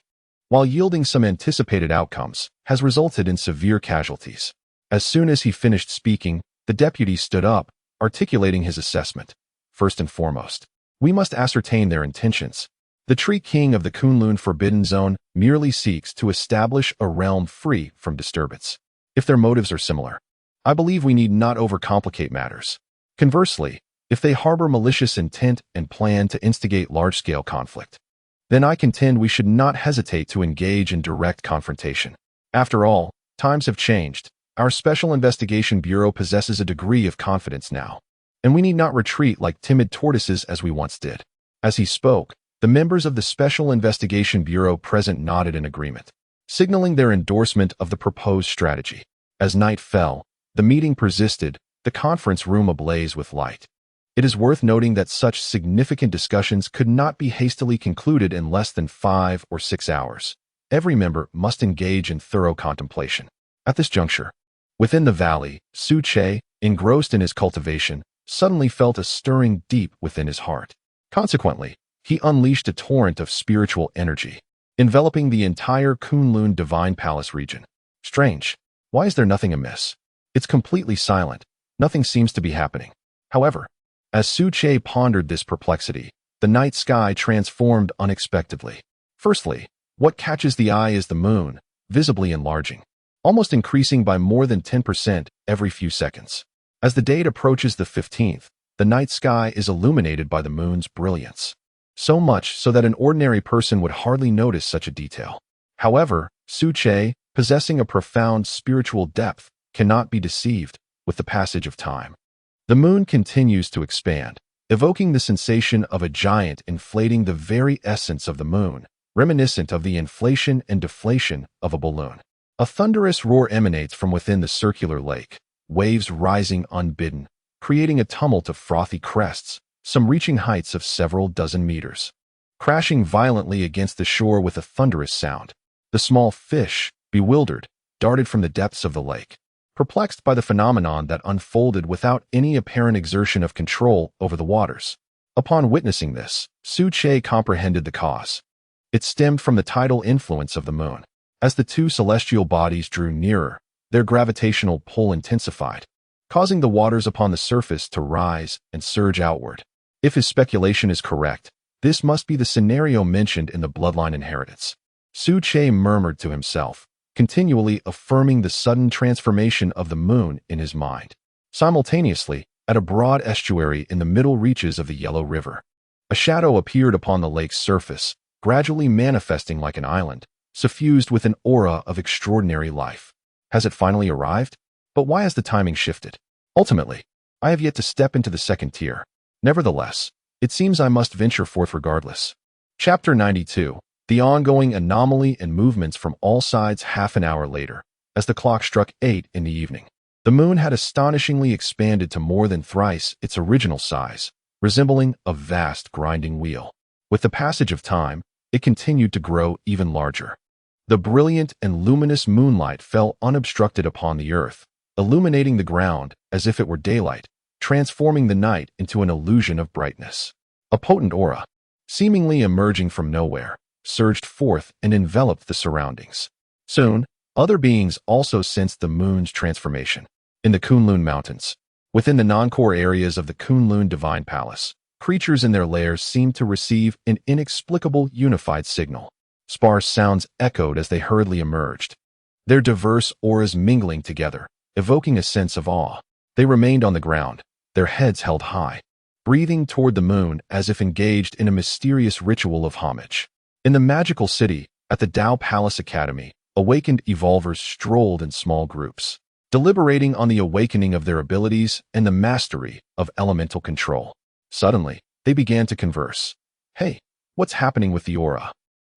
while yielding some anticipated outcomes, has resulted in severe casualties." As soon as he finished speaking, the deputy stood up, articulating his assessment. "First and foremost, we must ascertain their intentions. The Tree King of the Kunlun Forbidden Zone merely seeks to establish a realm free from disturbance. If their motives are similar, I believe we need not overcomplicate matters. Conversely, if they harbor malicious intent and plan to instigate large-scale conflict, then I contend we should not hesitate to engage in direct confrontation. After all, times have changed. Our Special Investigation Bureau possesses a degree of confidence now, and we need not retreat like timid tortoises as we once did." As he spoke, the members of the Special Investigation Bureau present nodded in agreement, signaling their endorsement of the proposed strategy. As night fell, the meeting persisted, the conference room ablaze with light. It is worth noting that such significant discussions could not be hastily concluded in less than 5 or 6 hours. Every member must engage in thorough contemplation. At this juncture, within the valley, Su Che, engrossed in his cultivation, suddenly felt a stirring deep within his heart. Consequently, he unleashed a torrent of spiritual energy, enveloping the entire Kunlun Divine Palace region. Strange. Why is there nothing amiss? It's completely silent. Nothing seems to be happening. However, as Su Che pondered this perplexity, the night sky transformed unexpectedly. Firstly, what catches the eye is the moon, visibly enlarging, almost increasing by more than 10% every few seconds. As the date approaches the 15th, the night sky is illuminated by the moon's brilliance. So much so that an ordinary person would hardly notice such a detail. However, Su Che, possessing a profound spiritual depth, cannot be deceived with the passage of time. The moon continues to expand, evoking the sensation of a giant inflating the very essence of the moon, reminiscent of the inflation and deflation of a balloon. A thunderous roar emanates from within the circular lake, waves rising unbidden, creating a tumult of frothy crests, some reaching heights of several dozen meters. Crashing violently against the shore with a thunderous sound, the small fish, bewildered, darted from the depths of the lake, perplexed by the phenomenon that unfolded without any apparent exertion of control over the waters. Upon witnessing this, Su Che comprehended the cause. It stemmed from the tidal influence of the moon. As the two celestial bodies drew nearer, their gravitational pull intensified, causing the waters upon the surface to rise and surge outward. If his speculation is correct, this must be the scenario mentioned in the bloodline inheritance. Su Che murmured to himself, continually affirming the sudden transformation of the moon in his mind. Simultaneously, at a broad estuary in the middle reaches of the Yellow River, a shadow appeared upon the lake's surface, gradually manifesting like an island, suffused with an aura of extraordinary life. Has it finally arrived? But why has the timing shifted? Ultimately, I have yet to step into the second tier. Nevertheless, it seems I must venture forth regardless. Chapter 92. The ongoing anomaly and movements from all sides. Half an hour later, as the clock struck 8 in the evening, the moon had astonishingly expanded to more than thrice its original size, resembling a vast grinding wheel. With the passage of time, it continued to grow even larger. The brilliant and luminous moonlight fell unobstructed upon the earth, illuminating the ground as if it were daylight, transforming the night into an illusion of brightness. A potent aura, seemingly emerging from nowhere, surged forth and enveloped the surroundings. Soon, other beings also sensed the moon's transformation. In the Kunlun Mountains, within the non-core areas of the Kunlun Divine Palace, creatures in their lairs seemed to receive an inexplicable unified signal. Sparse sounds echoed as they hurriedly emerged, their diverse auras mingling together, evoking a sense of awe. They remained on the ground, their heads held high, breathing toward the moon as if engaged in a mysterious ritual of homage. In the magical city, at the Dao Palace Academy, awakened evolvers strolled in small groups, deliberating on the awakening of their abilities and the mastery of elemental control. Suddenly, they began to converse. Hey, what's happening with the aura?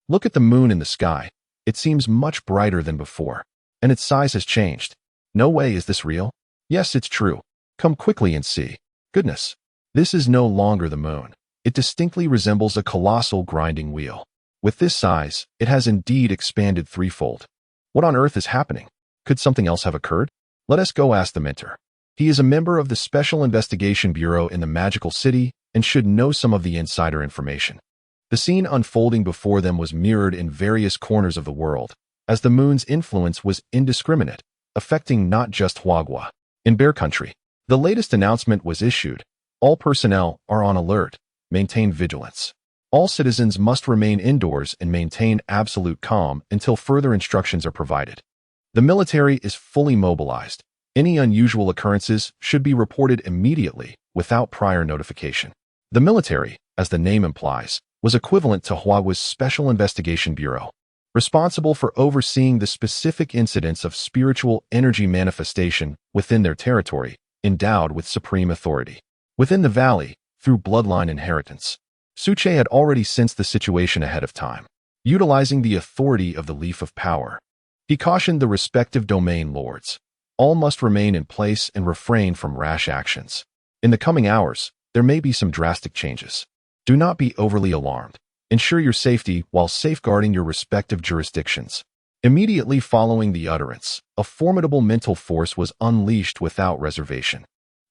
Look at the moon in the sky. It seems much brighter than before, and its size has changed. No way, is this real? Yes, it's true. Come quickly and see. Goodness, this is no longer the moon. It distinctly resembles a colossal grinding wheel. With this size, it has indeed expanded threefold. What on earth is happening? Could something else have occurred? Let us go ask the mentor. He is a member of the Special Investigation Bureau in the Magical City and should know some of the insider information. The scene unfolding before them was mirrored in various corners of the world, as the moon's influence was indiscriminate, affecting not just Huagua. In Bear Country, the latest announcement was issued. All personnel are on alert. Maintain vigilance. All citizens must remain indoors and maintain absolute calm until further instructions are provided. The military is fully mobilized. Any unusual occurrences should be reported immediately without prior notification. The military, as the name implies, was equivalent to Huagua's Special Investigation Bureau, responsible for overseeing the specific incidents of spiritual energy manifestation within their territory, endowed with supreme authority. Within the valley, through bloodline inheritance, Su Che had already sensed the situation ahead of time. Utilizing the authority of the Leaf of Power, he cautioned the respective domain lords. All must remain in place and refrain from rash actions. In the coming hours, there may be some drastic changes. Do not be overly alarmed. Ensure your safety while safeguarding your respective jurisdictions. Immediately following the utterance, a formidable mental force was unleashed without reservation,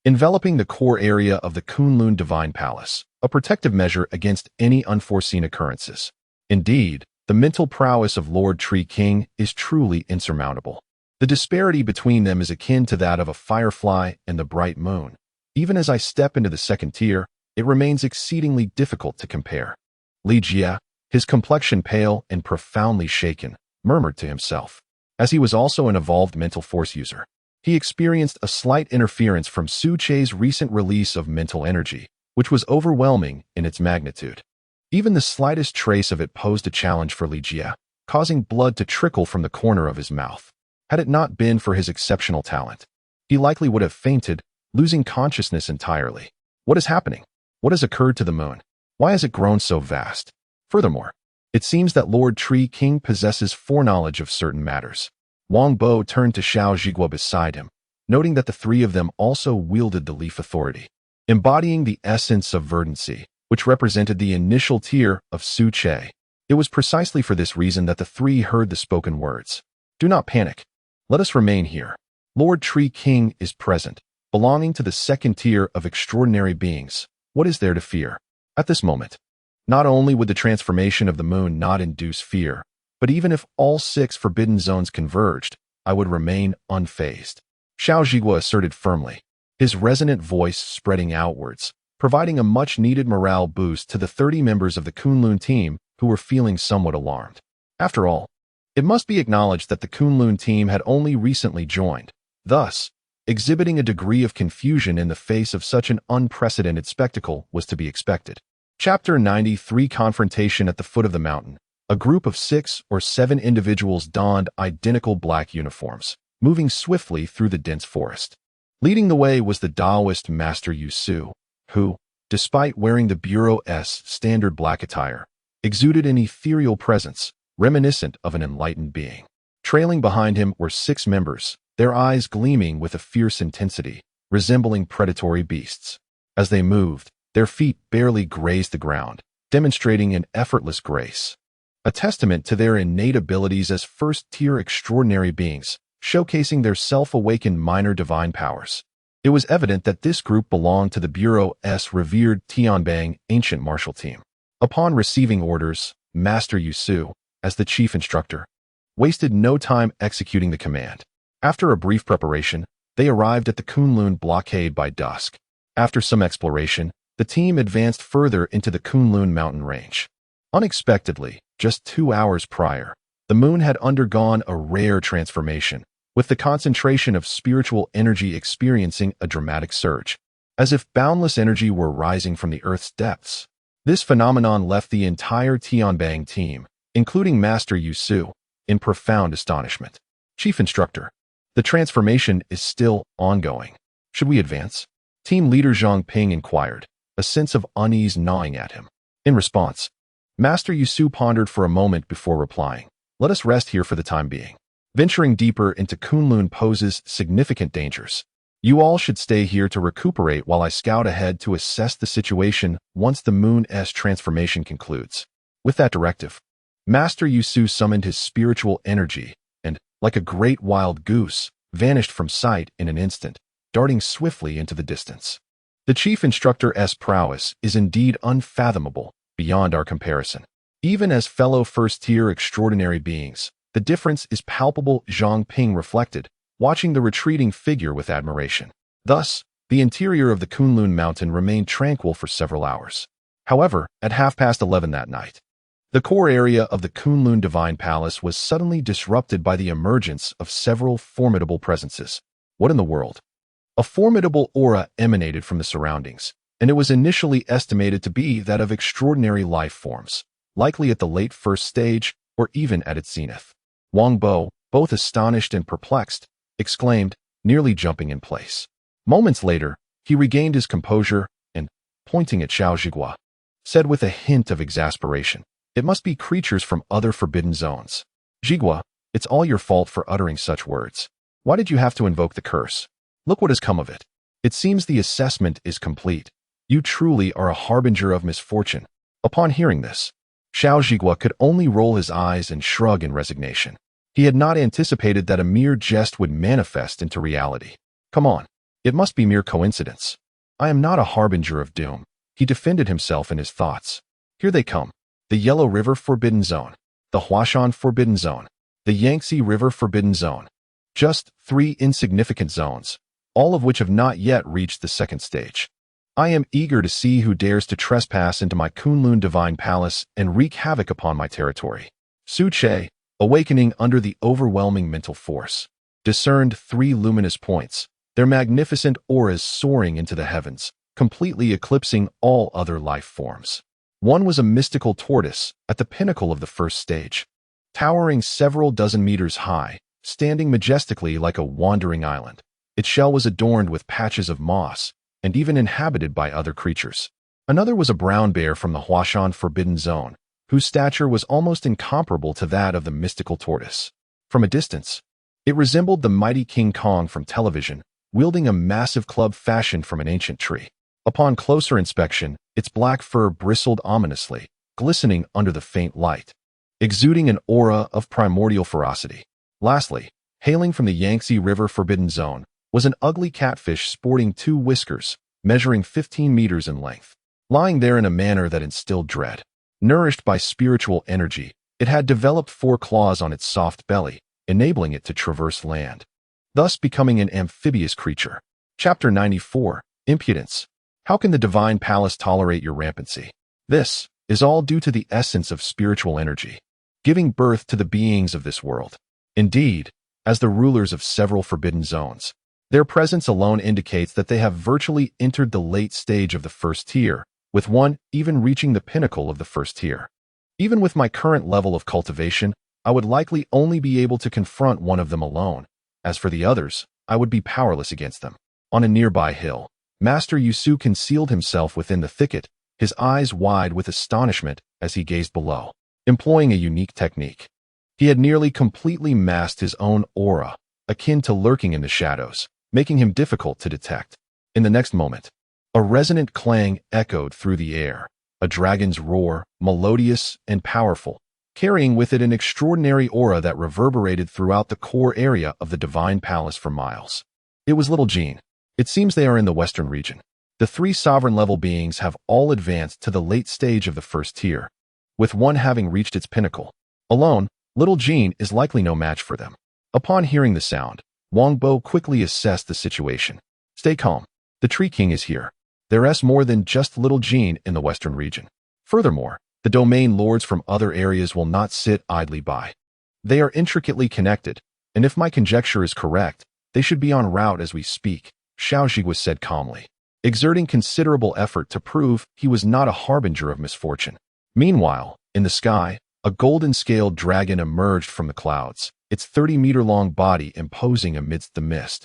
enveloping the core area of the Kunlun Divine Palace, a protective measure against any unforeseen occurrences. Indeed, the mental prowess of Lord Tree King is truly insurmountable. The disparity between them is akin to that of a firefly and the bright moon. Even as I step into the second tier, it remains exceedingly difficult to compare. Li Jie, his complexion pale and profoundly shaken, murmured to himself. As he was also an evolved mental force user, he experienced a slight interference from Su Che's recent release of mental energy, which was overwhelming in its magnitude. Even the slightest trace of it posed a challenge for Li Jie, causing blood to trickle from the corner of his mouth. Had it not been for his exceptional talent, he likely would have fainted, losing consciousness entirely. What is happening? What has occurred to the moon? Why has it grown so vast? Furthermore, it seems that Lord Tree King possesses foreknowledge of certain matters. Wang Bo turned to Xiao Zhiguo beside him, noting that the three of them also wielded the leaf authority, embodying the essence of verdancy, which represented the initial tier of Su Che. It was precisely for this reason that the three heard the spoken words. Do not panic. Let us remain here. Lord Tree King is present, belonging to the second tier of extraordinary beings. What is there to fear? At this moment, not only would the transformation of the moon not induce fear, but even if all 6 forbidden zones converged, I would remain unfazed. Xiao Zhiguo asserted firmly, his resonant voice spreading outwards, providing a much-needed morale boost to the 30 members of the Kunlun team who were feeling somewhat alarmed. After all, it must be acknowledged that the Kunlun team had only recently joined, thus, exhibiting a degree of confusion in the face of such an unprecedented spectacle was to be expected. Chapter 93 Confrontation at the foot of the mountain. A group of 6 or 7 individuals donned identical black uniforms, moving swiftly through the dense forest. Leading the way was the Taoist Master Yu Su, who, despite wearing the Bureau's standard black attire, exuded an ethereal presence, reminiscent of an enlightened being. Trailing behind him were 6 members, their eyes gleaming with a fierce intensity, resembling predatory beasts. As they moved, their feet barely grazed the ground, demonstrating an effortless grace, a testament to their innate abilities as first-tier extraordinary beings, showcasing their self-awakened minor divine powers. It was evident that this group belonged to the Bureau's revered Tianbang ancient martial team. Upon receiving orders, Master Yu Su, as the chief instructor, wasted no time executing the command. After a brief preparation, they arrived at the Kunlun blockade by dusk. After some exploration, the team advanced further into the Kunlun mountain range. Unexpectedly, just 2 hours prior, the moon had undergone a rare transformation, with the concentration of spiritual energy experiencing a dramatic surge, as if boundless energy were rising from the Earth's depths. This phenomenon left the entire Tianbang team, including Master Yu Su, in profound astonishment. Chief Instructor, the transformation is still ongoing. Should we advance? Team leader Zhang Ping inquired, a sense of unease gnawing at him. In response, Master Yu Su pondered for a moment before replying, let us rest here for the time being. Venturing deeper into Kunlun poses significant dangers. You all should stay here to recuperate while I scout ahead to assess the situation once the moon's transformation concludes. With that directive, Master Yu Su summoned his spiritual energy and, like a great wild goose, vanished from sight in an instant, darting swiftly into the distance. The chief instructor's prowess is indeed unfathomable, beyond our comparison. Even as fellow first-tier extraordinary beings, the difference is palpable, Zhang Ping reflected, watching the retreating figure with admiration. Thus, the interior of the Kunlun mountain remained tranquil for several hours. However, at 11:30 that night, the core area of the Kunlun Divine Palace was suddenly disrupted by the emergence of several formidable presences. What in the world? A formidable aura emanated from the surroundings, and it was initially estimated to be that of extraordinary life forms, likely at the late first stage or even at its zenith. Wang Bo, both astonished and perplexed, exclaimed, nearly jumping in place. Moments later, he regained his composure and, pointing at Xiao Zhiguo, said with a hint of exasperation, it must be creatures from other forbidden zones. Zhiguo, it's all your fault for uttering such words. Why did you have to invoke the curse? Look what has come of it. It seems the assessment is complete. You truly are a harbinger of misfortune. Upon hearing this, Xiao Zhigua could only roll his eyes and shrug in resignation. He had not anticipated that a mere jest would manifest into reality. Come on, it must be mere coincidence. I am not a harbinger of doom. He defended himself in his thoughts. Here they come. The Yellow River Forbidden Zone. The Huashan Forbidden Zone. The Yangtze River Forbidden Zone. Just 3 insignificant zones, all of which have not yet reached the second stage. I am eager to see who dares to trespass into my Kunlun Divine Palace and wreak havoc upon my territory. Su Che, awakening under the overwhelming mental force, discerned 3 luminous points, their magnificent auras soaring into the heavens, completely eclipsing all other life forms. One was a mystical tortoise at the pinnacle of the first stage, towering several dozen meters high, standing majestically like a wandering island. Its shell was adorned with patches of moss, and even inhabited by other creatures. Another was a brown bear from the Huashan Forbidden Zone, whose stature was almost incomparable to that of the mystical tortoise. From a distance, it resembled the mighty King Kong from television, wielding a massive club fashioned from an ancient tree. Upon closer inspection, its black fur bristled ominously, glistening under the faint light, exuding an aura of primordial ferocity. Lastly, hailing from the Yangtze River Forbidden Zone, was an ugly catfish sporting 2 whiskers, measuring 15 meters in length. Lying there in a manner that instilled dread. Nourished by spiritual energy, it had developed 4 claws on its soft belly, enabling it to traverse land, thus becoming an amphibious creature. Chapter 94, Impudence. How can the Divine Palace tolerate your rampancy? This is all due to the essence of spiritual energy, giving birth to the beings of this world. Indeed, as the rulers of several forbidden zones, their presence alone indicates that they have virtually entered the late stage of the first tier, with one even reaching the pinnacle of the first tier. Even with my current level of cultivation, I would likely only be able to confront one of them alone. As for the others, I would be powerless against them. On a nearby hill, Master Yusu concealed himself within the thicket, his eyes wide with astonishment as he gazed below, employing a unique technique. He had nearly completely masked his own aura, akin to lurking in the shadows, making him difficult to detect. In the next moment, a resonant clang echoed through the air, a dragon's roar, melodious and powerful, carrying with it an extraordinary aura that reverberated throughout the core area of the Divine Palace for miles. It was Little Jean. It seems they are in the western region. The 3 sovereign-level beings have all advanced to the late stage of the first tier, with one having reached its pinnacle. Alone, Little Jean is likely no match for them. Upon hearing the sound, Wangbo quickly assessed the situation. Stay calm. The Tree King is here. There's more than just Little Jean in the western region. Furthermore, the domain lords from other areas will not sit idly by. They are intricately connected, and if my conjecture is correct, they should be en route as we speak, Xiao Zhigua said calmly, exerting considerable effort to prove he was not a harbinger of misfortune. Meanwhile, in the sky, a golden-scaled dragon emerged from the clouds, its 30-meter-long body imposing amidst the mist,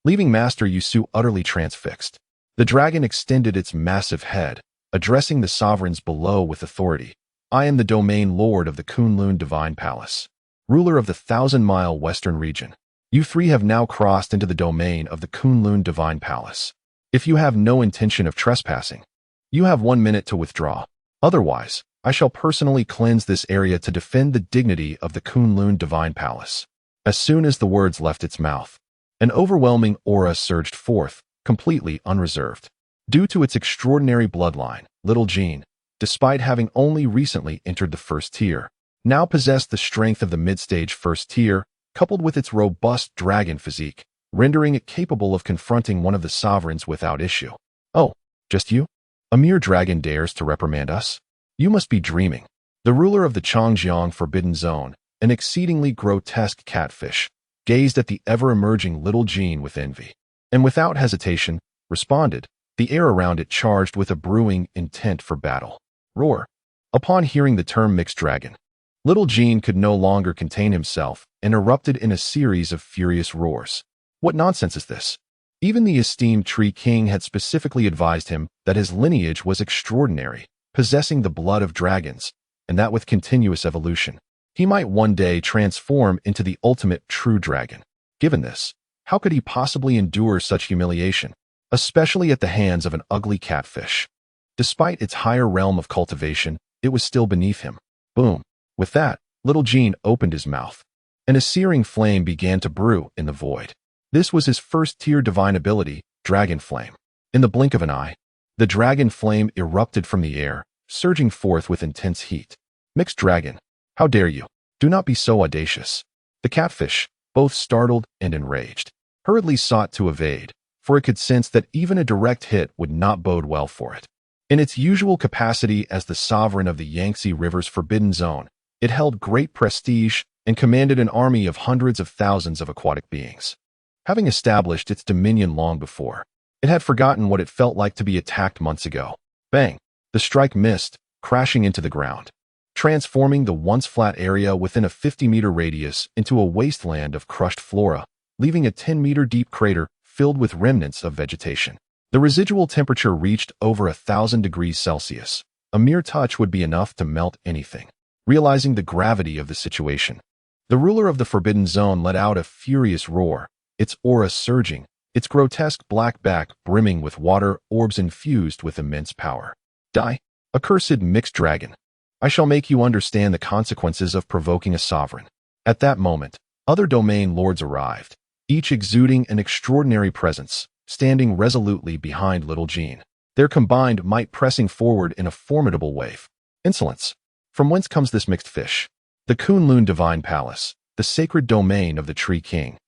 leaving Master Yusu utterly transfixed. The dragon extended its massive head, addressing the sovereigns below with authority. I am the domain lord of the Kunlun Divine Palace, ruler of the 1,000-mile western region. You 3 have now crossed into the domain of the Kunlun Divine Palace. If you have no intention of trespassing, you have 1 minute to withdraw. Otherwise, I shall personally cleanse this area to defend the dignity of the Kunlun Divine Palace. As soon as the words left its mouth, an overwhelming aura surged forth, completely unreserved. Due to its extraordinary bloodline, Little Jean, despite having only recently entered the first tier, now possessed the strength of the mid-stage first tier, coupled with its robust dragon physique, rendering it capable of confronting one of the sovereigns without issue. Oh, just you? A mere dragon dares to reprimand us? You must be dreaming. The ruler of the Changjiang Forbidden Zone, an exceedingly grotesque catfish, gazed at the ever-emerging Little Jean with envy, and without hesitation, responded, the air around it charged with a brewing intent for battle. Roar. Upon hearing the term mixed dragon, Little Jean could no longer contain himself and erupted in a series of furious roars. What nonsense is this? Even the esteemed Tree King had specifically advised him that his lineage was extraordinary, possessing the blood of dragons, and that with continuous evolution, he might one day transform into the ultimate true dragon. Given this, How could he possibly endure such humiliation, especially at the hands of an ugly catfish? Despite its higher realm of cultivation, it was still beneath him. Boom. With that, little Jean opened his mouth, and a searing flame began to brew in the void. This was his first-tier divine ability, Dragon Flame. In the blink of an eye, the dragon flame erupted from the air, surging forth with intense heat. Mixed dragon, how dare you? Do not be so audacious. The catfish, both startled and enraged, hurriedly sought to evade, for it could sense that even a direct hit would not bode well for it. In its usual capacity as the sovereign of the Yangtze River's forbidden zone, it held great prestige and commanded an army of hundreds of thousands of aquatic beings. Having established its dominion long before, it had forgotten what it felt like to be attacked months ago. Bang! The strike missed, crashing into the ground, transforming the once flat area within a 50-meter radius into a wasteland of crushed flora, leaving a 10-meter deep crater filled with remnants of vegetation. The residual temperature reached over 1,000 degrees Celsius. A mere touch would be enough to melt anything. Realizing the gravity of the situation, the ruler of the Forbidden Zone let out a furious roar, its aura surging, its grotesque black back brimming with water orbs infused with immense power. Die, accursed mixed dragon. I shall make you understand the consequences of provoking a sovereign. At that moment, other domain lords arrived, each exuding an extraordinary presence, standing resolutely behind little Jean, their combined might pressing forward in a formidable wave. Insolence. From whence comes this mixed fish? The Kunlun Divine Palace, the sacred domain of the Tree King,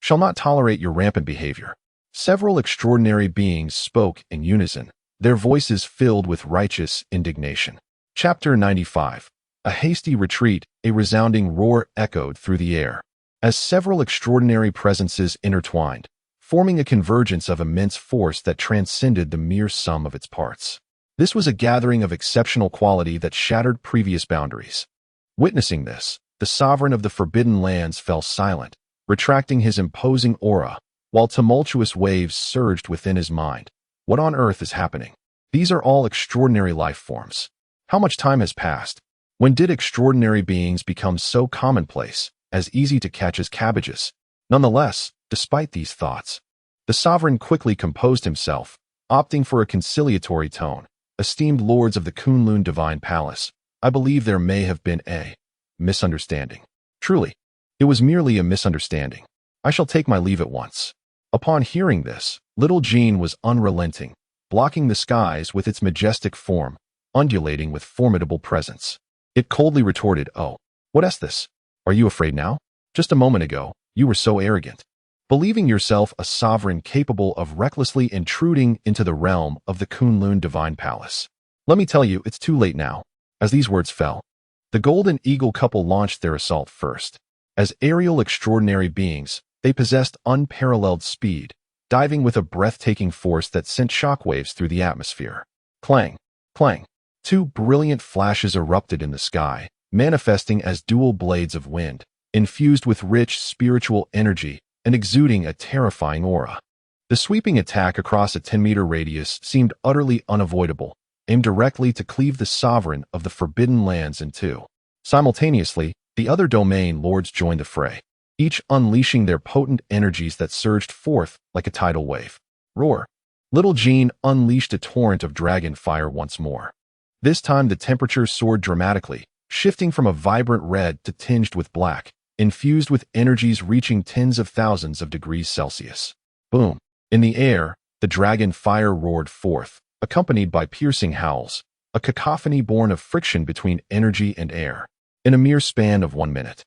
shall not tolerate your rampant behavior. Several extraordinary beings spoke in unison, their voices filled with righteous indignation. Chapter 95. A hasty retreat, a resounding roar echoed through the air, as several extraordinary presences intertwined, forming a convergence of immense force that transcended the mere sum of its parts. This was a gathering of exceptional quality that shattered previous boundaries. Witnessing this, the sovereign of the Forbidden Lands fell silent, retracting his imposing aura, while tumultuous waves surged within his mind. What on earth is happening? These are all extraordinary life forms. How much time has passed? When did extraordinary beings become so commonplace, as easy to catch as cabbages? Nonetheless, despite these thoughts, the sovereign quickly composed himself, opting for a conciliatory tone. Esteemed lords of the Kunlun Divine Palace, I believe there may have been a misunderstanding. Truly, it was merely a misunderstanding. I shall take my leave at once. Upon hearing this, little Jean was unrelenting, blocking the skies with its majestic form, undulating with formidable presence. It coldly retorted, "Oh, what is this? Are you afraid now? Just a moment ago, you were so arrogant, believing yourself a sovereign capable of recklessly intruding into the realm of the Kunlun Divine Palace. Let me tell you, it's too late now." As these words fell, the Golden Eagle couple launched their assault first. As aerial extraordinary beings, they possessed unparalleled speed, diving with a breathtaking force that sent shockwaves through the atmosphere. Clang, clang. Two brilliant flashes erupted in the sky, manifesting as dual blades of wind, infused with rich spiritual energy and exuding a terrifying aura. The sweeping attack across a 10-meter radius seemed utterly unavoidable, aimed directly to cleave the sovereign of the Forbidden Lands in two. Simultaneously, the other domain lords joined the fray, each unleashing their potent energies that surged forth like a tidal wave. Roar! Little Jean unleashed a torrent of dragon fire once more. This time the temperature soared dramatically, shifting from a vibrant red to tinged with black, infused with energies reaching tens of thousands of degrees Celsius. Boom! In the air, the dragon fire roared forth, accompanied by piercing howls, a cacophony born of friction between energy and air. In a mere span of 1 minute,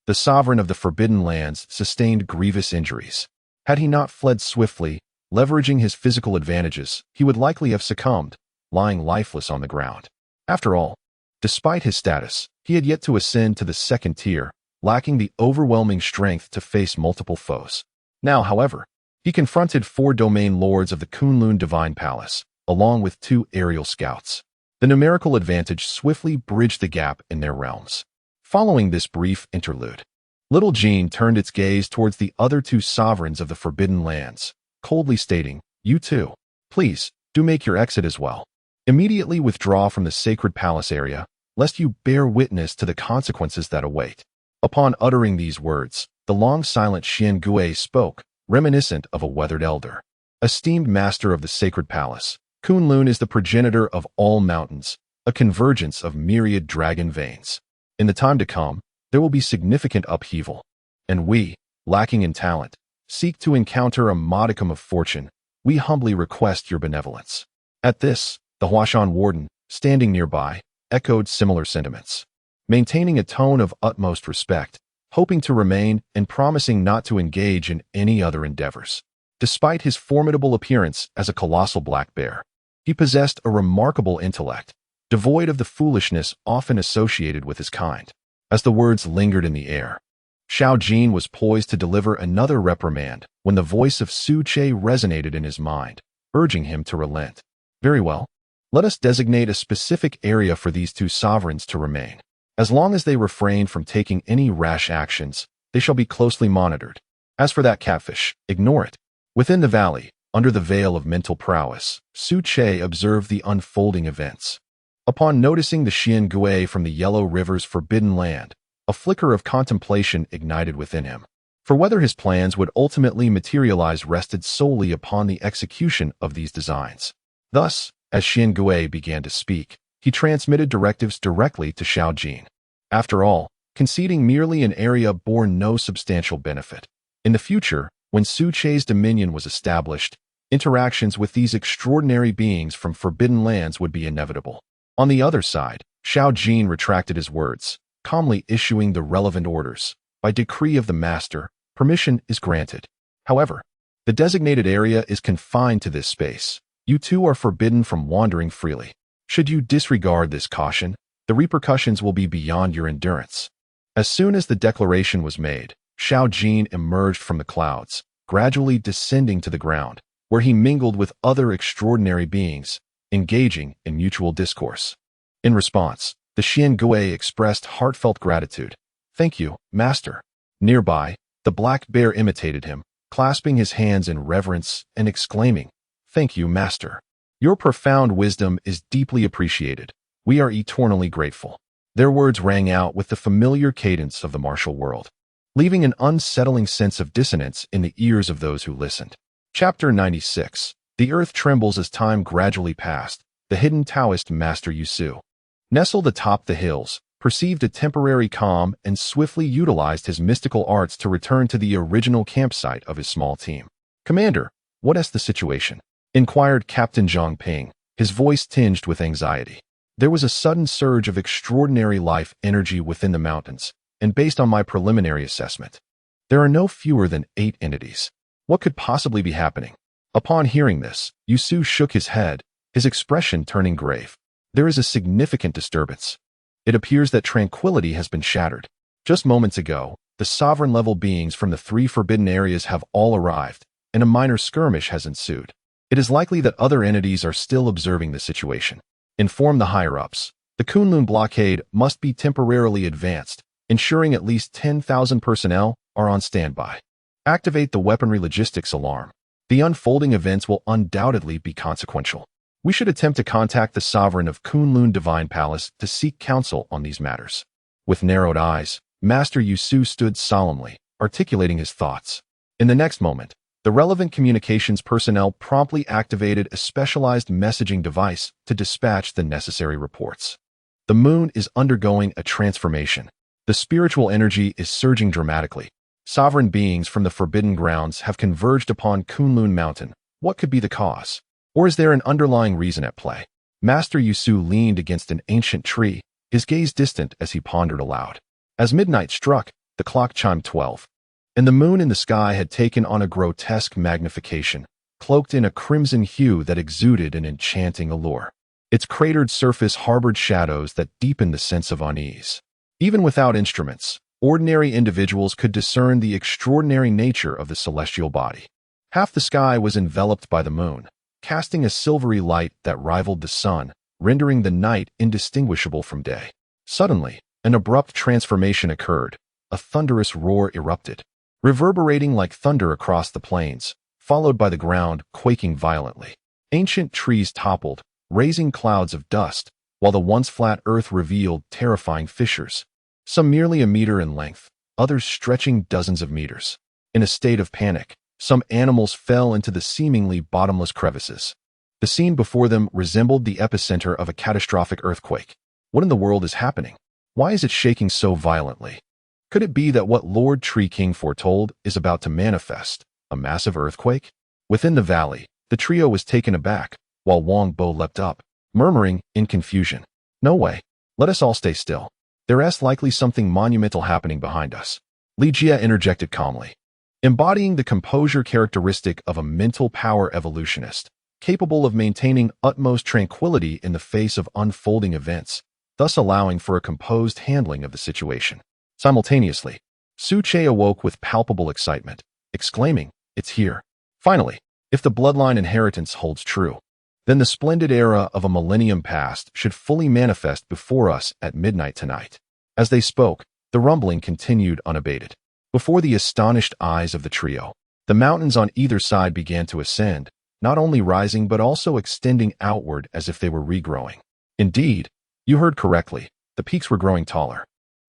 the sovereign of the Forbidden Lands sustained grievous injuries. Had he not fled swiftly, leveraging his physical advantages, he would likely have succumbed, lying lifeless on the ground. After all, despite his status, he had yet to ascend to the second tier, lacking the overwhelming strength to face multiple foes. Now, however, he confronted 4 domain lords of the Kunlun Divine Palace, along with 2 aerial scouts. The numerical advantage swiftly bridged the gap in their realms. Following this brief interlude, little Jean turned its gaze towards the other 2 sovereigns of the Forbidden Lands, coldly stating, "You too, please, do make your exit as well. Immediately withdraw from the sacred palace area, lest you bear witness to the consequences that await." Upon uttering these words, the long-silent Xian Gui spoke, reminiscent of a weathered elder. Esteemed master of the sacred palace, Kunlun is the progenitor of all mountains, a convergence of myriad dragon veins. In the time to come, there will be significant upheaval, and we, lacking in talent, seek to encounter a modicum of fortune. We humbly request your benevolence. At this, the Huashan warden, standing nearby, echoed similar sentiments, maintaining a tone of utmost respect, hoping to remain and promising not to engage in any other endeavors. Despite his formidable appearance as a colossal black bear, he possessed a remarkable intellect, devoid of the foolishness often associated with his kind. As the words lingered in the air, Xiao Jin was poised to deliver another reprimand when the voice of Su Che resonated in his mind, urging him to relent. Very well. Let us designate a specific area for these two sovereigns to remain. As long as they refrain from taking any rash actions, they shall be closely monitored. As for that catfish, ignore it. Within the valley, under the veil of mental prowess, Su Che observed the unfolding events. Upon noticing the Xiangui from the Yellow River's forbidden land, a flicker of contemplation ignited within him. For whether his plans would ultimately materialize rested solely upon the execution of these designs. Thus, as Xiangui began to speak, he transmitted directives directly to Xiao Jin. After all, conceding merely an area bore no substantial benefit. In the future, when Su Che's dominion was established, interactions with these extraordinary beings from forbidden lands would be inevitable. On the other side, Xiao Jin retracted his words, calmly issuing the relevant orders. By decree of the master, permission is granted. However, the designated area is confined to this space. You two are forbidden from wandering freely. Should you disregard this caution, the repercussions will be beyond your endurance. As soon as the declaration was made, Xiao Jin emerged from the clouds, gradually descending to the ground, where he mingled with other extraordinary beings, engaging in mutual discourse. In response, the Xiangui expressed heartfelt gratitude. Thank you, master. Nearby, the black bear imitated him, clasping his hands in reverence and exclaiming, Thank you, master. Your profound wisdom is deeply appreciated. We are eternally grateful. Their words rang out with the familiar cadence of the martial world, leaving an unsettling sense of dissonance in the ears of those who listened. Chapter 96. The earth trembles as time gradually passed. The hidden Taoist Master Yusu, nestled atop the hills, perceived a temporary calm and swiftly utilized his mystical arts to return to the original campsite of his small team. Commander, what is the situation? Inquired Captain Zhang Ping, his voice tinged with anxiety. There was a sudden surge of extraordinary life energy within the mountains, and based on my preliminary assessment, there are no fewer than 8 entities. What could possibly be happening? Upon hearing this, Yusu shook his head, his expression turning grave. There is a significant disturbance. It appears that tranquility has been shattered. Just moments ago, the sovereign-level beings from the 3 forbidden areas have all arrived, and a minor skirmish has ensued. It is likely that other entities are still observing the situation. Inform the higher-ups. The Kunlun blockade must be temporarily advanced, ensuring at least 10,000 personnel are on standby. Activate the weaponry logistics alarm. The unfolding events will undoubtedly be consequential. We should attempt to contact the sovereign of Kunlun Divine Palace to seek counsel on these matters. With narrowed eyes, Master Yusu stood solemnly, articulating his thoughts. In the next moment, the relevant communications personnel promptly activated a specialized messaging device to dispatch the necessary reports. The moon is undergoing a transformation. The spiritual energy is surging dramatically. Sovereign beings from the Forbidden Grounds have converged upon Kunlun Mountain. What could be the cause? Or is there an underlying reason at play? Master Yusu leaned against an ancient tree, his gaze distant as he pondered aloud. As midnight struck, the clock chimed 12. And the moon in the sky had taken on a grotesque magnification, cloaked in a crimson hue that exuded an enchanting allure. Its cratered surface harbored shadows that deepened the sense of unease. Even without instruments, ordinary individuals could discern the extraordinary nature of the celestial body. Half the sky was enveloped by the moon, casting a silvery light that rivaled the sun, rendering the night indistinguishable from day. Suddenly, an abrupt transformation occurred. A thunderous roar erupted, reverberating like thunder across the plains, followed by the ground quaking violently. Ancient trees toppled, raising clouds of dust, while the once flat earth revealed terrifying fissures, some merely a meter in length, others stretching dozens of meters. In a state of panic, Some animals fell into the seemingly bottomless crevices. The scene before them resembled the epicenter of a catastrophic earthquake. What in the world is happening? Why is it shaking so violently? Could it be that what Lord Tree King foretold is about to manifest, a massive earthquake? Within the valley, the trio was taken aback, while Wang Bo leapt up, murmuring in confusion, "No way. Let us all stay still. There is likely something monumental happening behind us." Li Jie interjected calmly, embodying the composure characteristic of a mental power evolutionist, capable of maintaining utmost tranquility in the face of unfolding events, thus allowing for a composed handling of the situation. Simultaneously, Su Che awoke with palpable excitement, exclaiming, "It's here. Finally, if the bloodline inheritance holds true, then the splendid era of a millennium past should fully manifest before us at midnight tonight." As they spoke, the rumbling continued unabated. Before the astonished eyes of the trio, the mountains on either side began to ascend, not only rising but also extending outward as if they were regrowing. Indeed, you heard correctly, the peaks were growing taller.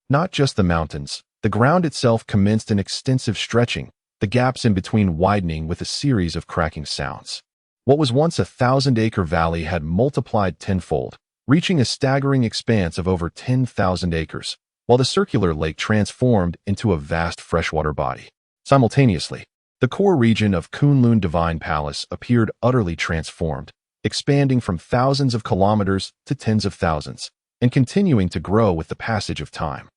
Not just the mountains, the ground itself commenced an extensive stretching, the gaps in between widening with a series of cracking sounds. What was once a 1,000-acre valley had multiplied tenfold, reaching a staggering expanse of over 10,000 acres, while the circular lake transformed into a vast freshwater body. Simultaneously, the core region of Kunlun Divine Palace appeared utterly transformed, expanding from thousands of kilometers to tens of thousands, and continuing to grow with the passage of time.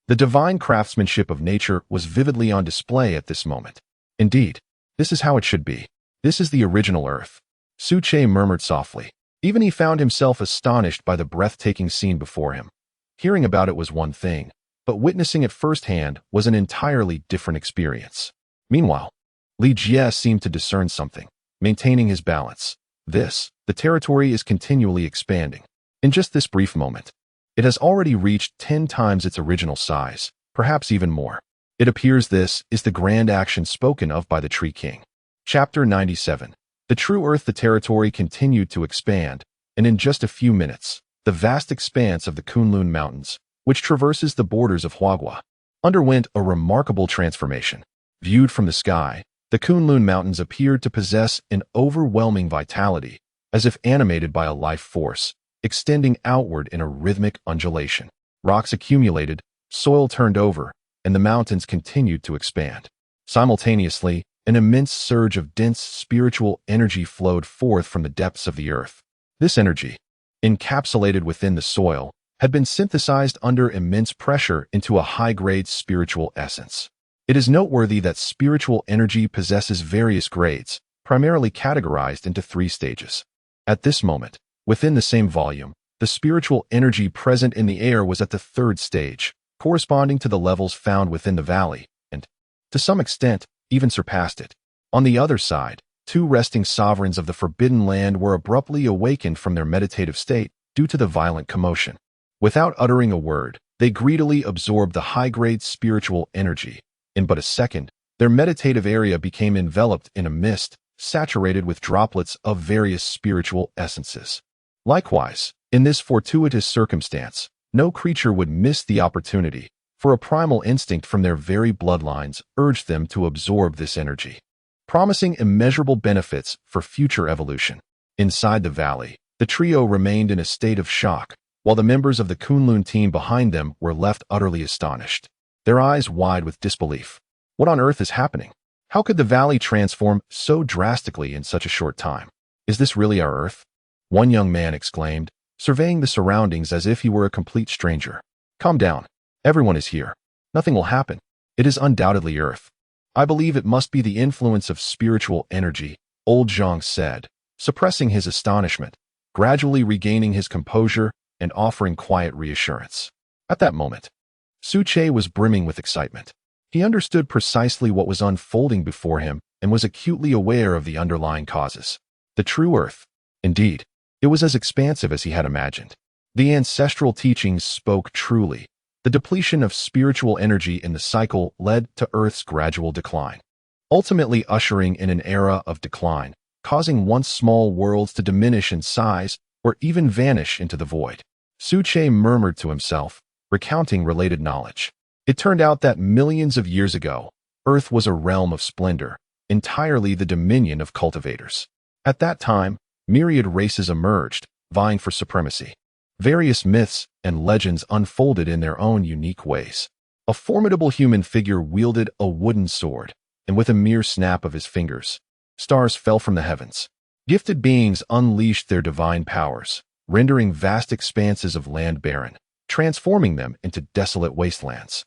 The divine craftsmanship of nature was vividly on display at this moment. Indeed, this is how it should be. This is the original Earth. Su Che murmured softly. Even he found himself astonished by the breathtaking scene before him. Hearing about it was one thing, but witnessing it firsthand was an entirely different experience. Meanwhile, Li Jie seemed to discern something, maintaining his balance. The territory is continually expanding. In just this brief moment, it has already reached 10 times its original size, perhaps even more. It appears this is the grand action spoken of by the Tree King. Chapter 97. The true Earth. The territory continued to expand, and in just a few minutes, the vast expanse of the Kunlun Mountains, which traverses the borders of Huagua, underwent a remarkable transformation. Viewed from the sky, the Kunlun Mountains appeared to possess an overwhelming vitality, as if animated by a life force, extending outward in a rhythmic undulation. Rocks accumulated, soil turned over, and the mountains continued to expand. Simultaneously, an immense surge of dense spiritual energy flowed forth from the depths of the earth. This energy, encapsulated within the soil, had been synthesized under immense pressure into a high-grade spiritual essence. It is noteworthy that spiritual energy possesses various grades, primarily categorized into 3 stages. At this moment, within the same volume, the spiritual energy present in the air was at the 3rd stage, corresponding to the levels found within the valley, and, to some extent, even surpassed it. On the other side, 2 resting sovereigns of the Forbidden Land were abruptly awakened from their meditative state due to the violent commotion. Without uttering a word, they greedily absorbed the high-grade spiritual energy. In but a second, their meditative area became enveloped in a mist, saturated with droplets of various spiritual essences. Likewise, in this fortuitous circumstance, no creature would miss the opportunity, for a primal instinct from their very bloodlines urged them to absorb this energy, promising immeasurable benefits for future evolution. Inside the valley, the trio remained in a state of shock, while the members of the Kunlun team behind them were left utterly astonished, their eyes wide with disbelief. What on earth is happening? How could the valley transform so drastically in such a short time? Is this really our Earth? One young man exclaimed, surveying the surroundings as if he were a complete stranger. Calm down. Everyone is here. Nothing will happen. It is undoubtedly Earth. I believe it must be the influence of spiritual energy, old Zhang said, suppressing his astonishment, gradually regaining his composure and offering quiet reassurance. At that moment, Su Che was brimming with excitement. He understood precisely what was unfolding before him and was acutely aware of the underlying causes. The true Earth. Indeed, it was as expansive as he had imagined. The ancestral teachings spoke truly. The depletion of spiritual energy in the cycle led to Earth's gradual decline, ultimately ushering in an era of decline, causing once small worlds to diminish in size or even vanish into the void. Su Che murmured to himself, recounting related knowledge. It turned out that millions of years ago, Earth was a realm of splendor, entirely the dominion of cultivators. At that time, myriad races emerged, vying for supremacy. Various myths and legends unfolded in their own unique ways. A formidable human figure wielded a wooden sword, and with a mere snap of his fingers, stars fell from the heavens. Gifted beings unleashed their divine powers, rendering vast expanses of land barren, transforming them into desolate wastelands,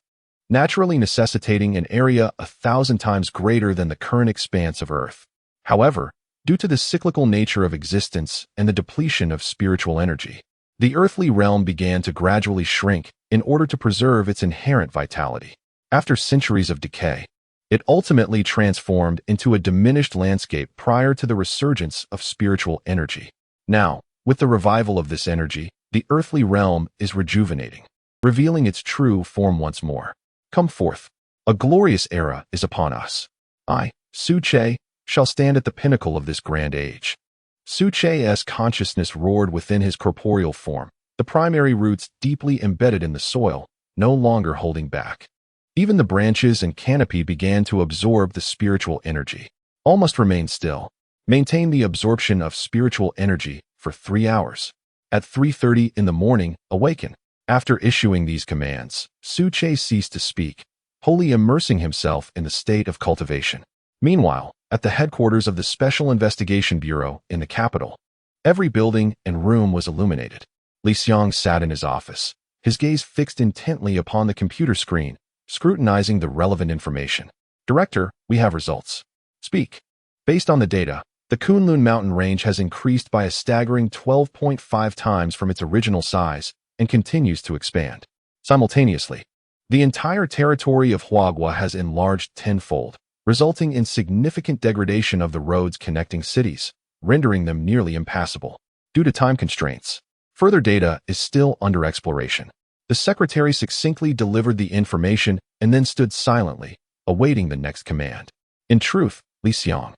naturally necessitating an area 1,000 times greater than the current expanse of Earth. However, due to the cyclical nature of existence and the depletion of spiritual energy, the earthly realm began to gradually shrink in order to preserve its inherent vitality. After centuries of decay, it ultimately transformed into a diminished landscape prior to the resurgence of spiritual energy. Now, with the revival of this energy, the earthly realm is rejuvenating, revealing its true form once more. Come forth. A glorious era is upon us. I, Su-Che, shall stand at the pinnacle of this grand age. Su-Che's consciousness roared within his corporeal form, the primary roots deeply embedded in the soil, no longer holding back. Even the branches and canopy began to absorb the spiritual energy. All must remain still. Maintain the absorption of spiritual energy for 3 hours. At 3:30 in the morning, awaken. After issuing these commands, Su-Che ceased to speak, wholly immersing himself in the state of cultivation. Meanwhile, at the headquarters of the Special Investigation Bureau in the capital, every building and room was illuminated. Li Xiang sat in his office, his gaze fixed intently upon the computer screen, scrutinizing the relevant information. Director, we have results. Speak. Based on the data, the Kunlun mountain range has increased by a staggering 12.5 times from its original size and continues to expand. Simultaneously, the entire territory of Huagua has enlarged tenfold, resulting in significant degradation of the roads connecting cities, rendering them nearly impassable. Due to time constraints, further data is still under exploration. The secretary succinctly delivered the information and then stood silently, awaiting the next command. In truth, Li Xiang,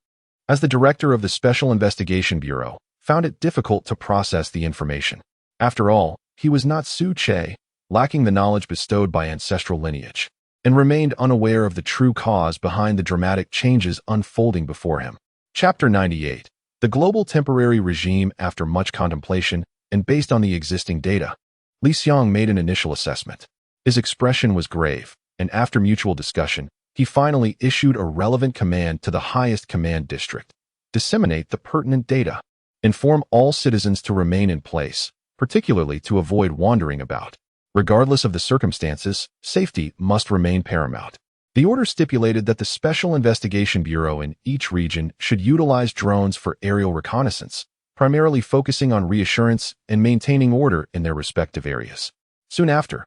as the director of the Special Investigation Bureau, found it difficult to process the information. After all, he was not Su-Che, lacking the knowledge bestowed by ancestral lineage, and remained unaware of the true cause behind the dramatic changes unfolding before him. Chapter 98. The Global Temporary Regime. After much contemplation, and based on the existing data, Li Xiang made an initial assessment. His expression was grave, and after mutual discussion, he finally issued a relevant command to the highest command district. Disseminate the pertinent data. Inform all citizens to remain in place, particularly to avoid wandering about. Regardless of the circumstances, safety must remain paramount. The order stipulated that the Special Investigation Bureau in each region should utilize drones for aerial reconnaissance, primarily focusing on reassurance and maintaining order in their respective areas. Soon after,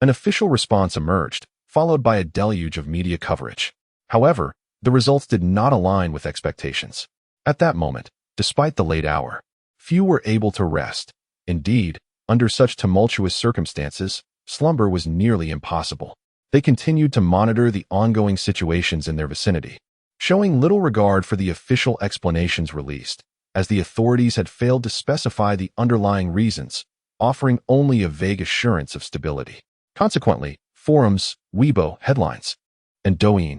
an official response emerged, followed by a deluge of media coverage. However, the results did not align with expectations. At that moment, despite the late hour, few were able to rest. Indeed, under such tumultuous circumstances, slumber was nearly impossible. They continued to monitor the ongoing situations in their vicinity, showing little regard for the official explanations released, as the authorities had failed to specify the underlying reasons, offering only a vague assurance of stability. Consequently, forums, Weibo, headlines, and Douyin.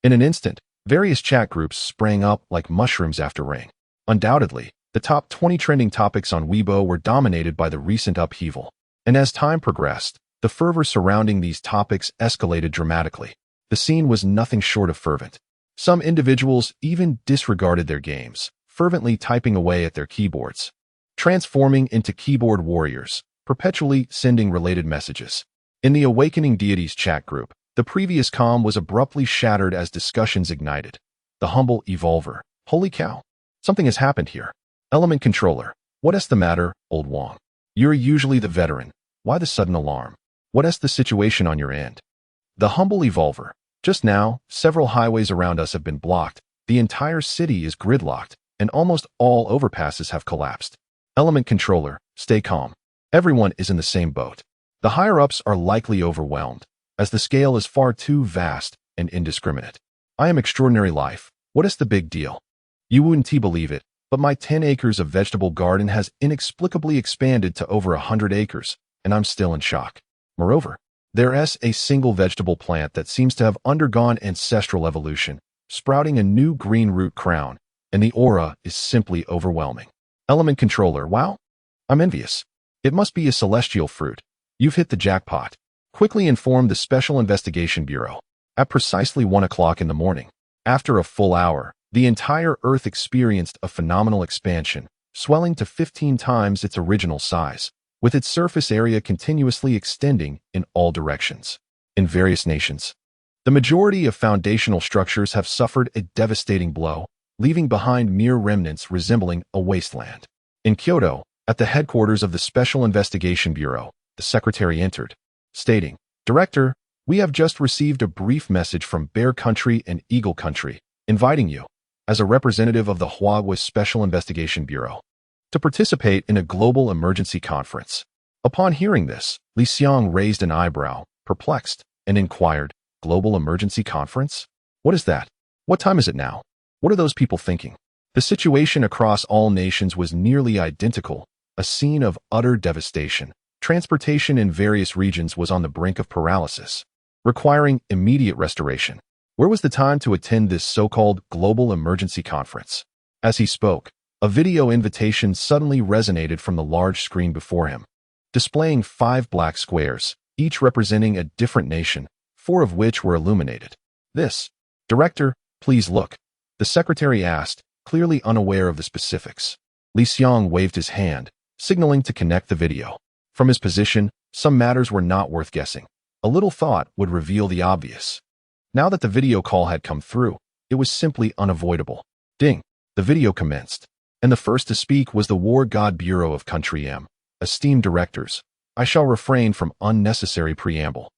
In an instant, various chat groups sprang up like mushrooms after rain. Undoubtedly, the top 20 trending topics on Weibo were dominated by the recent upheaval, and as time progressed, the fervor surrounding these topics escalated dramatically. The scene was nothing short of fervent. Some individuals even disregarded their games, fervently typing away at their keyboards, transforming into keyboard warriors, perpetually sending related messages. In the Awakening Deities chat group, the previous calm was abruptly shattered as discussions ignited. The humble evolver. Holy cow. Something has happened here. Element controller. What is the matter, old Wong? You're usually the veteran. Why the sudden alarm? What is the situation on your end? The humble evolver. Just now, several highways around us have been blocked. The entire city is gridlocked, and almost all overpasses have collapsed. Element controller. Stay calm. Everyone is in the same boat. The higher-ups are likely overwhelmed, as the scale is far too vast and indiscriminate. I am extraordinary life. What is the big deal? You wouldn't believe it, but my 10 acres of vegetable garden has inexplicably expanded to over 100 acres, and I'm still in shock. Moreover, there is a single vegetable plant that seems to have undergone ancestral evolution, sprouting a new green root crown, and the aura is simply overwhelming. Element controller, wow. I'm envious. It must be a celestial fruit. You've hit the jackpot. Quickly informed the Special Investigation Bureau. At precisely 1 o'clock in the morning, after a full hour, the entire Earth experienced a phenomenal expansion, swelling to 15 times its original size, with its surface area continuously extending in all directions. In various nations, the majority of foundational structures have suffered a devastating blow, leaving behind mere remnants resembling a wasteland. In Kyoto, at the headquarters of the Special Investigation Bureau, the secretary entered, stating, "Director, we have just received a brief message from Bear Country and Eagle Country, inviting you, as a representative of the Huawei Special Investigation Bureau, to participate in a global emergency conference." Upon hearing this, Li Xiang raised an eyebrow, perplexed, and inquired, "Global emergency conference? What is that? What time is it now? What are those people thinking?" The situation across all nations was nearly identical, a scene of utter devastation. Transportation in various regions was on the brink of paralysis, requiring immediate restoration. Where was the time to attend this so-called global emergency conference? As he spoke, a video invitation suddenly resonated from the large screen before him, displaying 5 black squares, each representing a different nation, 4 of which were illuminated. "This, Director, please look," the secretary asked, clearly unaware of the specifics. Li Xiang waved his hand, signaling to connect the video. From his position, some matters were not worth guessing. A little thought would reveal the obvious. Now that the video call had come through, it was simply unavoidable. Ding! The video commenced, and the first to speak was the War God Bureau of Country M. "Esteemed directors, I shall refrain from unnecessary preamble.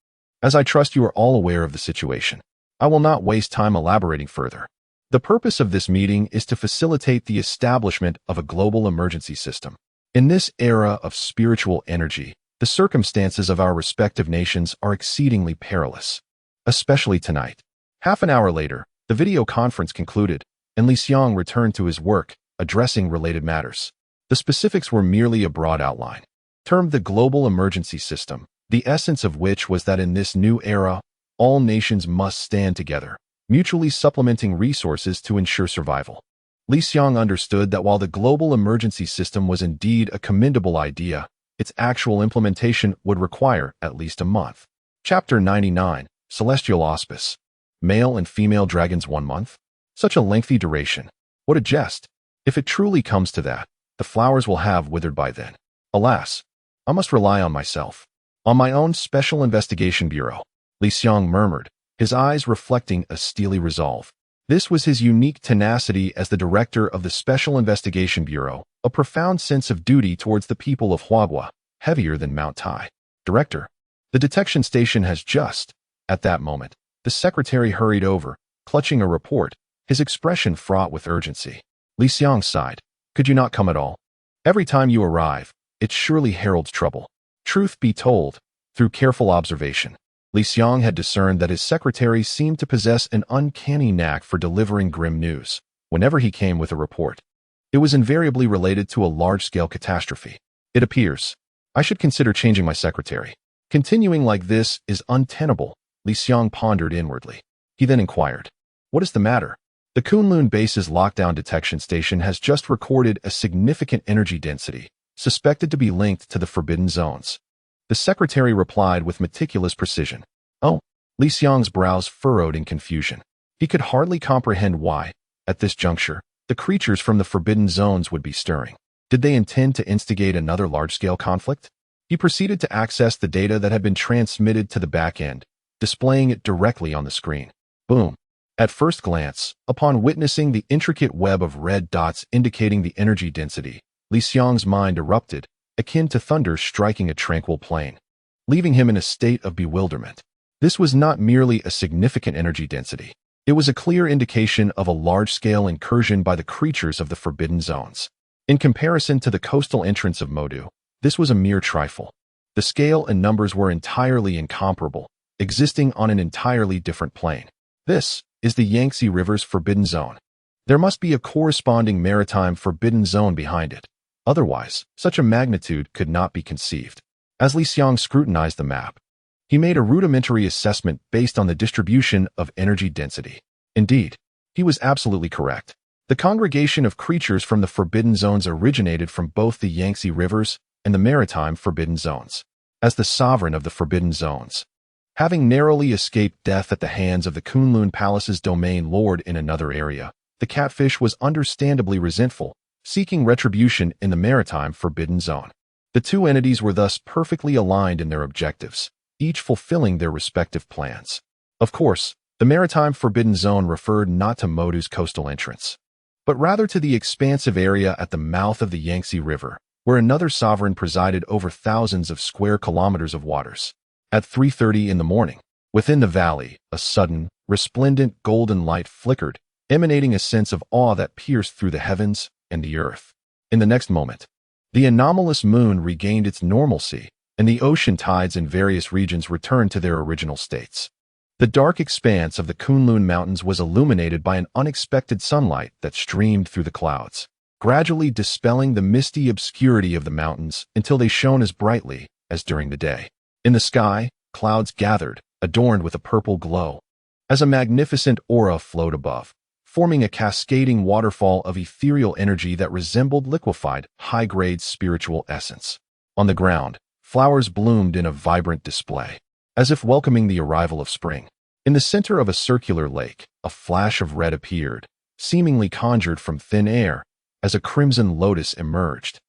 As I trust you are all aware of the situation, I will not waste time elaborating further. The purpose of this meeting is to facilitate the establishment of a global emergency system. In this era of spiritual energy, the circumstances of our respective nations are exceedingly perilous, especially tonight." Half an hour later, the video conference concluded, and Li Xiang returned to his work, addressing related matters. The specifics were merely a broad outline, termed the Global Emergency System, the essence of which was that in this new era, all nations must stand together, mutually supplementing resources to ensure survival. Li Xiang understood that while the global emergency system was indeed a commendable idea, its actual implementation would require at least a month. Chapter 99, Celestial Auspice. Male and female dragons 1 month? Such a lengthy duration. What a jest. If it truly comes to that, the flowers will have withered by then. Alas, I must rely on myself. On my own Special Investigation Bureau, Li Xiang murmured, his eyes reflecting a steely resolve. This was his unique tenacity as the director of the Special Investigation Bureau, a profound sense of duty towards the people of Huagua, heavier than Mount Tai. "Director, the detection station has just..." At that moment, the secretary hurried over, clutching a report, his expression fraught with urgency. Li Xiang sighed. "Could you not come at all? Every time you arrive, it surely heralds trouble." Truth be told, through careful observation, Li Xiang had discerned that his secretary seemed to possess an uncanny knack for delivering grim news. Whenever he came with a report, it was invariably related to a large-scale catastrophe. "It appears I should consider changing my secretary. Continuing like this is untenable," Li Xiang pondered inwardly. He then inquired, "What is the matter?" "The Kunlun base's lockdown detection station has just recorded a significant energy density, suspected to be linked to the forbidden zones." The secretary replied with meticulous precision. "Oh," Li Xiang's brows furrowed in confusion. He could hardly comprehend why, at this juncture, the creatures from the forbidden zones would be stirring. Did they intend to instigate another large-scale conflict? He proceeded to access the data that had been transmitted to the back end, displaying it directly on the screen. Boom. At first glance, upon witnessing the intricate web of red dots indicating the energy density, Li Xiang's mind erupted, akin to thunder striking a tranquil plain, leaving him in a state of bewilderment. This was not merely a significant energy density. It was a clear indication of a large-scale incursion by the creatures of the forbidden zones. In comparison to the coastal entrance of Modu, this was a mere trifle. The scale and numbers were entirely incomparable, existing on an entirely different plane. This is the Yangtze River's forbidden zone. There must be a corresponding maritime forbidden zone behind it. Otherwise, such a magnitude could not be conceived. As Li Xiang scrutinized the map, he made a rudimentary assessment based on the distribution of energy density. Indeed, He was absolutely correct. The congregation of creatures from the Forbidden Zones originated from both the Yangtze Rivers and the maritime Forbidden Zones. As the sovereign of the Forbidden Zones, having narrowly escaped death at the hands of the Kunlun Palace's domain lord in another area, the catfish was understandably resentful, seeking retribution in the maritime Forbidden Zone. The two entities were thus perfectly aligned in their objectives, each fulfilling their respective plans. Of course, the maritime Forbidden Zone referred not to Modu's coastal entrance, but rather to the expansive area at the mouth of the Yangtze River, where another sovereign presided over thousands of square kilometers of waters. At 3:30 in the morning, within the valley, a sudden, resplendent golden light flickered, emanating a sense of awe that pierced through the heavens and the earth. In the next moment, the anomalous moon regained its normalcy, and the ocean tides in various regions returned to their original states. The dark expanse of the Kunlun Mountains was illuminated by an unexpected sunlight that streamed through the clouds, gradually dispelling the misty obscurity of the mountains until they shone as brightly as during the day. In the sky, clouds gathered, adorned with a purple glow, as a magnificent aura flowed above, forming a cascading waterfall of ethereal energy that resembled liquefied, high-grade spiritual essence. On the ground, flowers bloomed in a vibrant display, as if welcoming the arrival of spring. In the center of a circular lake, a flash of red appeared, seemingly conjured from thin air, as a crimson lotus emerged,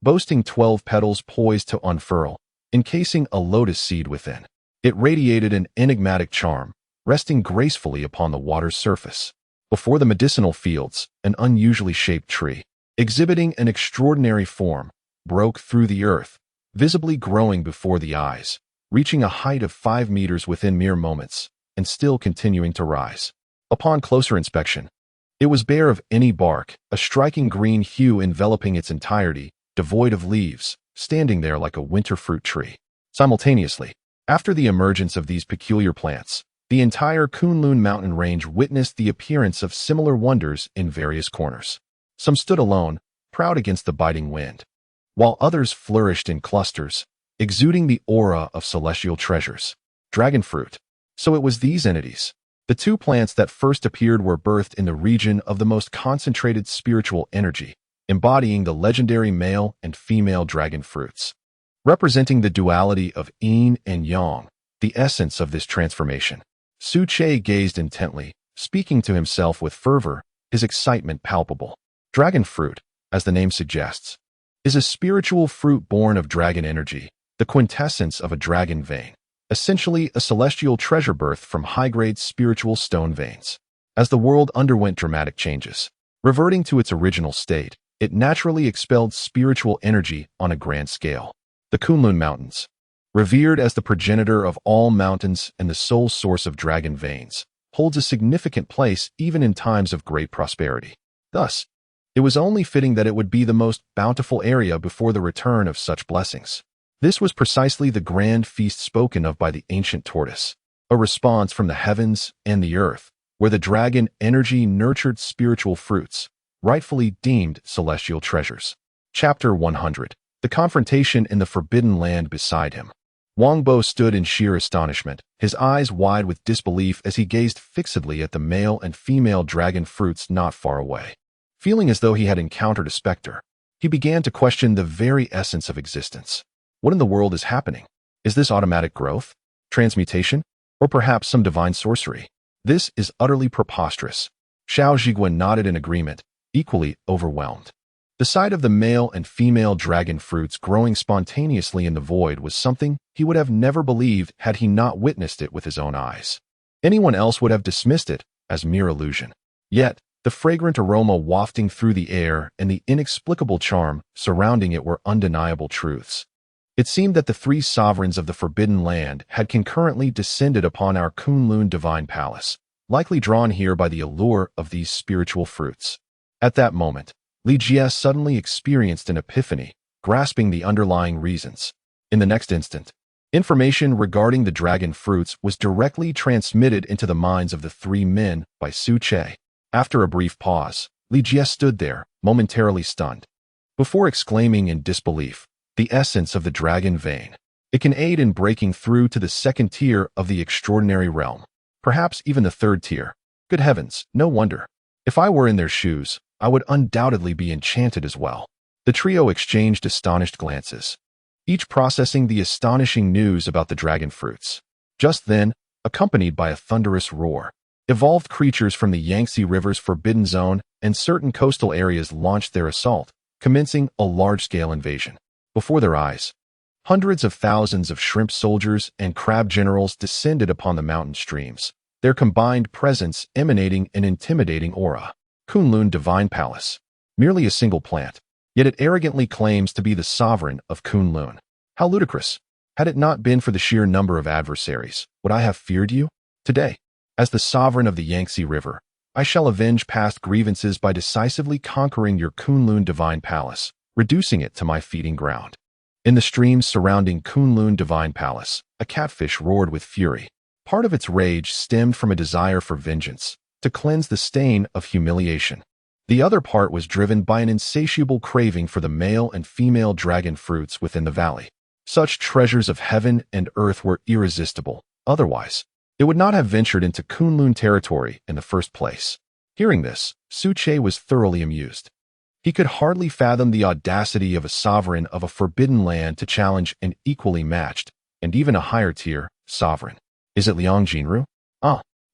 boasting 12 petals poised to unfurl, encasing a lotus seed within. It radiated an enigmatic charm, resting gracefully upon the water's surface. Before the medicinal fields, an unusually shaped tree, exhibiting an extraordinary form, broke through the earth, visibly growing before the eyes, reaching a height of 5 meters within mere moments, and still continuing to rise. Upon closer inspection, it was bare of any bark, a striking green hue enveloping its entirety, devoid of leaves, standing there like a winter fruit tree. Simultaneously, after the emergence of these peculiar plants, the entire Kunlun mountain range witnessed the appearance of similar wonders in various corners. Some stood alone, proud against the biting wind, while others flourished in clusters, exuding the aura of celestial treasures. Dragon fruit. So it was these entities. The two plants that first appeared were birthed in the region of the most concentrated spiritual energy, embodying the legendary male and female dragon fruits. Representing the duality of yin and yang, the essence of this transformation. Su Che gazed intently, speaking to himself with fervor, his excitement palpable. Dragon fruit, as the name suggests, is a spiritual fruit born of dragon energy, the quintessence of a dragon vein, essentially a celestial treasure birth from high-grade spiritual stone veins. As the world underwent dramatic changes, reverting to its original state, it naturally expelled spiritual energy on a grand scale. The Kunlun Mountains, revered as the progenitor of all mountains and the sole source of dragon veins, holds a significant place even in times of great prosperity. Thus, it was only fitting that it would be the most bountiful area before the return of such blessings. This was precisely the grand feast spoken of by the ancient tortoise, a response from the heavens and the earth, where the dragon energy nurtured spiritual fruits, rightfully deemed celestial treasures. Chapter 100. The Confrontation in the Forbidden Land beside him. Wang Bo stood in sheer astonishment, his eyes wide with disbelief as he gazed fixedly at the male and female dragon fruits not far away. Feeling as though he had encountered a specter, he began to question the very essence of existence. What in the world is happening? Is this automatic growth, transmutation, or perhaps some divine sorcery? This is utterly preposterous. Xiao Zhiguan nodded in agreement, equally overwhelmed. The sight of the male and female dragon fruits growing spontaneously in the void was something he would have never believed had he not witnessed it with his own eyes. Anyone else would have dismissed it as mere illusion. Yet, the fragrant aroma wafting through the air and the inexplicable charm surrounding it were undeniable truths. It seemed that the three sovereigns of the Forbidden Land had concurrently descended upon our Kunlun divine palace, likely drawn here by the allure of these spiritual fruits. At that moment, Li Jie suddenly experienced an epiphany, grasping the underlying reasons. In the next instant, information regarding the dragon fruits was directly transmitted into the minds of the three men by Su Che. After a brief pause, Li Jie stood there, momentarily stunned, before exclaiming in disbelief, "The essence of the dragon vein. It can aid in breaking through to the second tier of the extraordinary realm, perhaps even the third tier. Good heavens, no wonder." If I were in their shoes, I would undoubtedly be enchanted as well. The trio exchanged astonished glances, each processing the astonishing news about the dragon fruits. Just then, accompanied by a thunderous roar, evolved creatures from the Yangtze River's forbidden zone and certain coastal areas launched their assault, commencing a large-scale invasion. Before their eyes, hundreds of thousands of shrimp soldiers and crab generals descended upon the mountain streams, their combined presence emanating an intimidating aura. Kunlun Divine Palace. Merely a single plant, yet it arrogantly claims to be the sovereign of Kunlun. How ludicrous! Had it not been for the sheer number of adversaries, would I have feared you? Today, as the sovereign of the Yangtze River, I shall avenge past grievances by decisively conquering your Kunlun Divine Palace, reducing it to my feeding ground. In the streams surrounding Kunlun Divine Palace, a catfish roared with fury. Part of its rage stemmed from a desire for vengeance, to cleanse the stain of humiliation. The other part was driven by an insatiable craving for the male and female dragon fruits within the valley. Such treasures of heaven and earth were irresistible. Otherwise, it would not have ventured into Kunlun territory in the first place. Hearing this, Suche was thoroughly amused. He could hardly fathom the audacity of a sovereign of a forbidden land to challenge an equally matched, and even a higher-tier, sovereign. Is it Liang Jinru?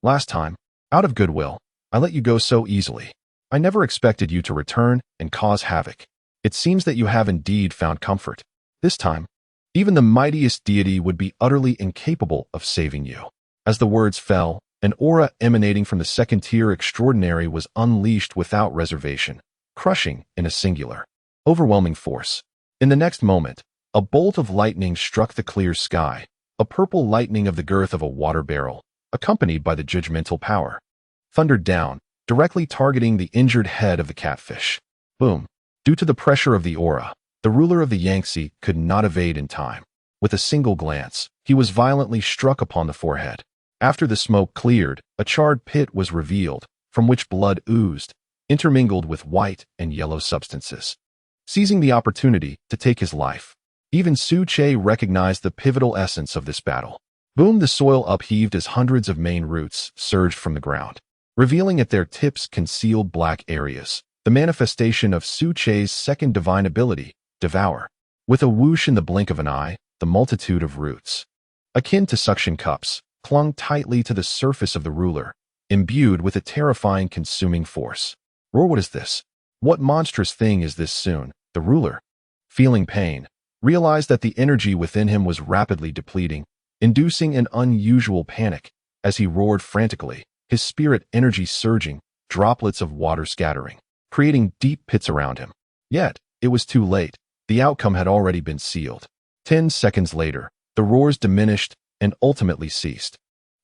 Last time, out of goodwill, I let you go so easily. I never expected you to return and cause havoc. It seems that you have indeed found comfort. This time, even the mightiest deity would be utterly incapable of saving you. As the words fell, an aura emanating from the second-tier extraordinary was unleashed without reservation, crushing in a singular, overwhelming force. In the next moment, a bolt of lightning struck the clear sky, a purple lightning of the girth of a water barrel, accompanied by the judgmental power, thundered down, directly targeting the injured head of the catfish. Boom! Due to the pressure of the aura, the ruler of the Yangtze could not evade in time. With a single glance, he was violently struck upon the forehead. After the smoke cleared, a charred pit was revealed, from which blood oozed, intermingled with white and yellow substances. Seizing the opportunity to take his life, even Su Che recognized the pivotal essence of this battle. Boom! The soil upheaved as hundreds of main roots surged from the ground, revealing at their tips concealed black areas, the manifestation of Su Che's second divine ability, Devour. With a whoosh in the blink of an eye, the multitude of roots, akin to suction cups, clung tightly to the surface of the ruler, imbued with a terrifying consuming force. Roar! What is this? What monstrous thing is this soon? The ruler, feeling pain, realized that the energy within him was rapidly depleting, inducing an unusual panic. As he roared frantically, his spirit energy surging, droplets of water scattering, creating deep pits around him. Yet, it was too late. The outcome had already been sealed. 10 seconds later, the roars diminished and ultimately ceased,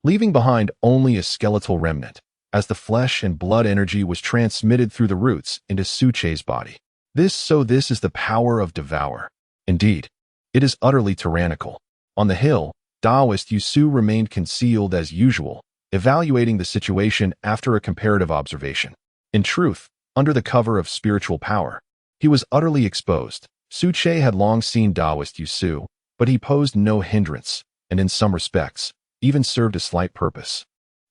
leaving behind only a skeletal remnant, as the flesh and blood energy was transmitted through the roots into Suche's body. This is the power of Devour. Indeed, it is utterly tyrannical. On the hill, Taoist Yusu remained concealed as usual, evaluating the situation after a comparative observation. In truth, under the cover of spiritual power, he was utterly exposed. Suche had long seen Taoist Yusu, but he posed no hindrance, and in some respects, even served a slight purpose.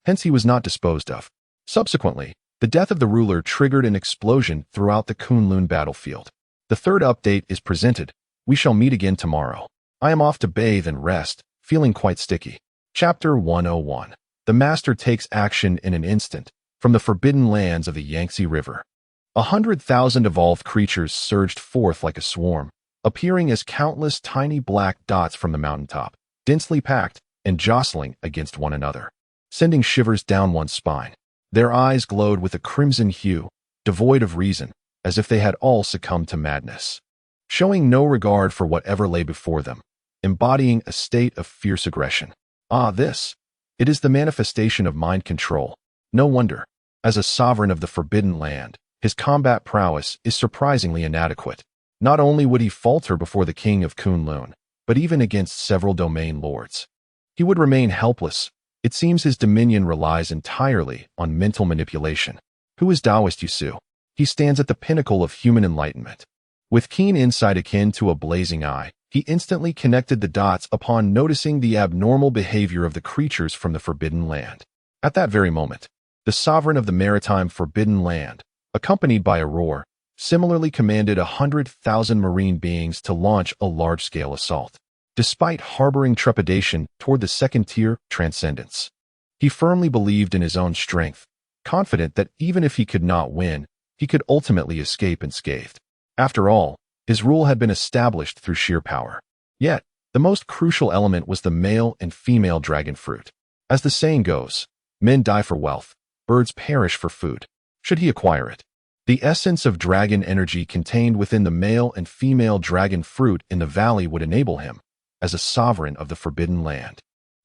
Hence he was not disposed of. Subsequently, the death of the ruler triggered an explosion throughout the Kunlun battlefield. The third update is presented. We shall meet again tomorrow. I am off to bathe and rest, feeling quite sticky. Chapter 101. The Master takes action in an instant, from the forbidden lands of the Yangtze River. 100,000 evolved creatures surged forth like a swarm, appearing as countless tiny black dots from the mountaintop, densely packed and jostling against one another, sending shivers down one's spine. Their eyes glowed with a crimson hue, devoid of reason, as if they had all succumbed to madness, showing no regard for whatever lay before them, embodying a state of fierce aggression. It is the manifestation of mind control. No wonder, as a sovereign of the forbidden land, his combat prowess is surprisingly inadequate. Not only would he falter before the king of Kunlun, but even against several domain lords. He would remain helpless. It seems his dominion relies entirely on mental manipulation. Who is Taoist Yusu? He stands at the pinnacle of human enlightenment. With keen insight akin to a blazing eye, he instantly connected the dots upon noticing the abnormal behavior of the creatures from the forbidden land. At that very moment, the sovereign of the maritime forbidden land, accompanied by a roar, similarly commanded 100,000 marine beings to launch a large-scale assault. Despite harboring trepidation toward the second-tier transcendence, he firmly believed in his own strength, confident that even if he could not win, he could ultimately escape unscathed. After all, his rule had been established through sheer power. Yet, the most crucial element was the male and female dragon fruit. As the saying goes, men die for wealth, birds perish for food. Should he acquire it? The essence of dragon energy contained within the male and female dragon fruit in the valley would enable him, as a sovereign of the forbidden land,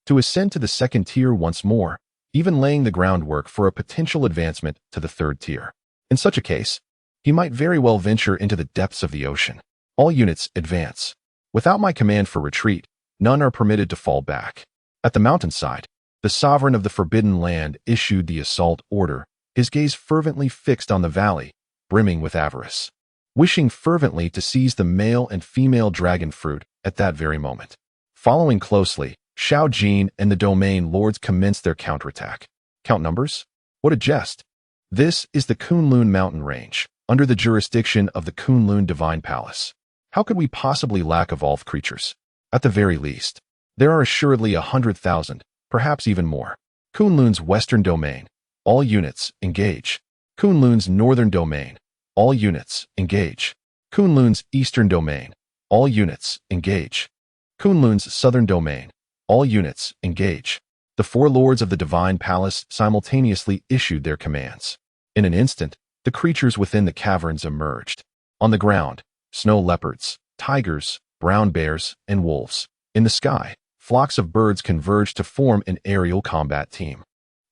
to ascend to the second tier once more, even laying the groundwork for a potential advancement to the third tier. In such a case, he might very well venture into the depths of the ocean. All units advance. Without my command for retreat, none are permitted to fall back. At the mountainside, the sovereign of the forbidden land issued the assault order, his gaze fervently fixed on the valley, brimming with avarice, wishing fervently to seize the male and female dragon fruit at that very moment. Following closely, Shao Jin and the domain lords commenced their counterattack. Count numbers? What a jest! This is the Kunlun mountain range, under the jurisdiction of the Kunlun Divine Palace. How could we possibly lack evolved creatures? At the very least, there are assuredly 100,000, perhaps even more. Kunlun's western domain. All units, engage. Kunlun's northern domain. All units, engage. Kunlun's eastern domain. All units, engage. Kunlun's southern domain. All units, engage. The four lords of the Divine Palace simultaneously issued their commands. In an instant, the creatures within the caverns emerged. On the ground, snow leopards, tigers, brown bears, and wolves. In the sky, flocks of birds converged to form an aerial combat team.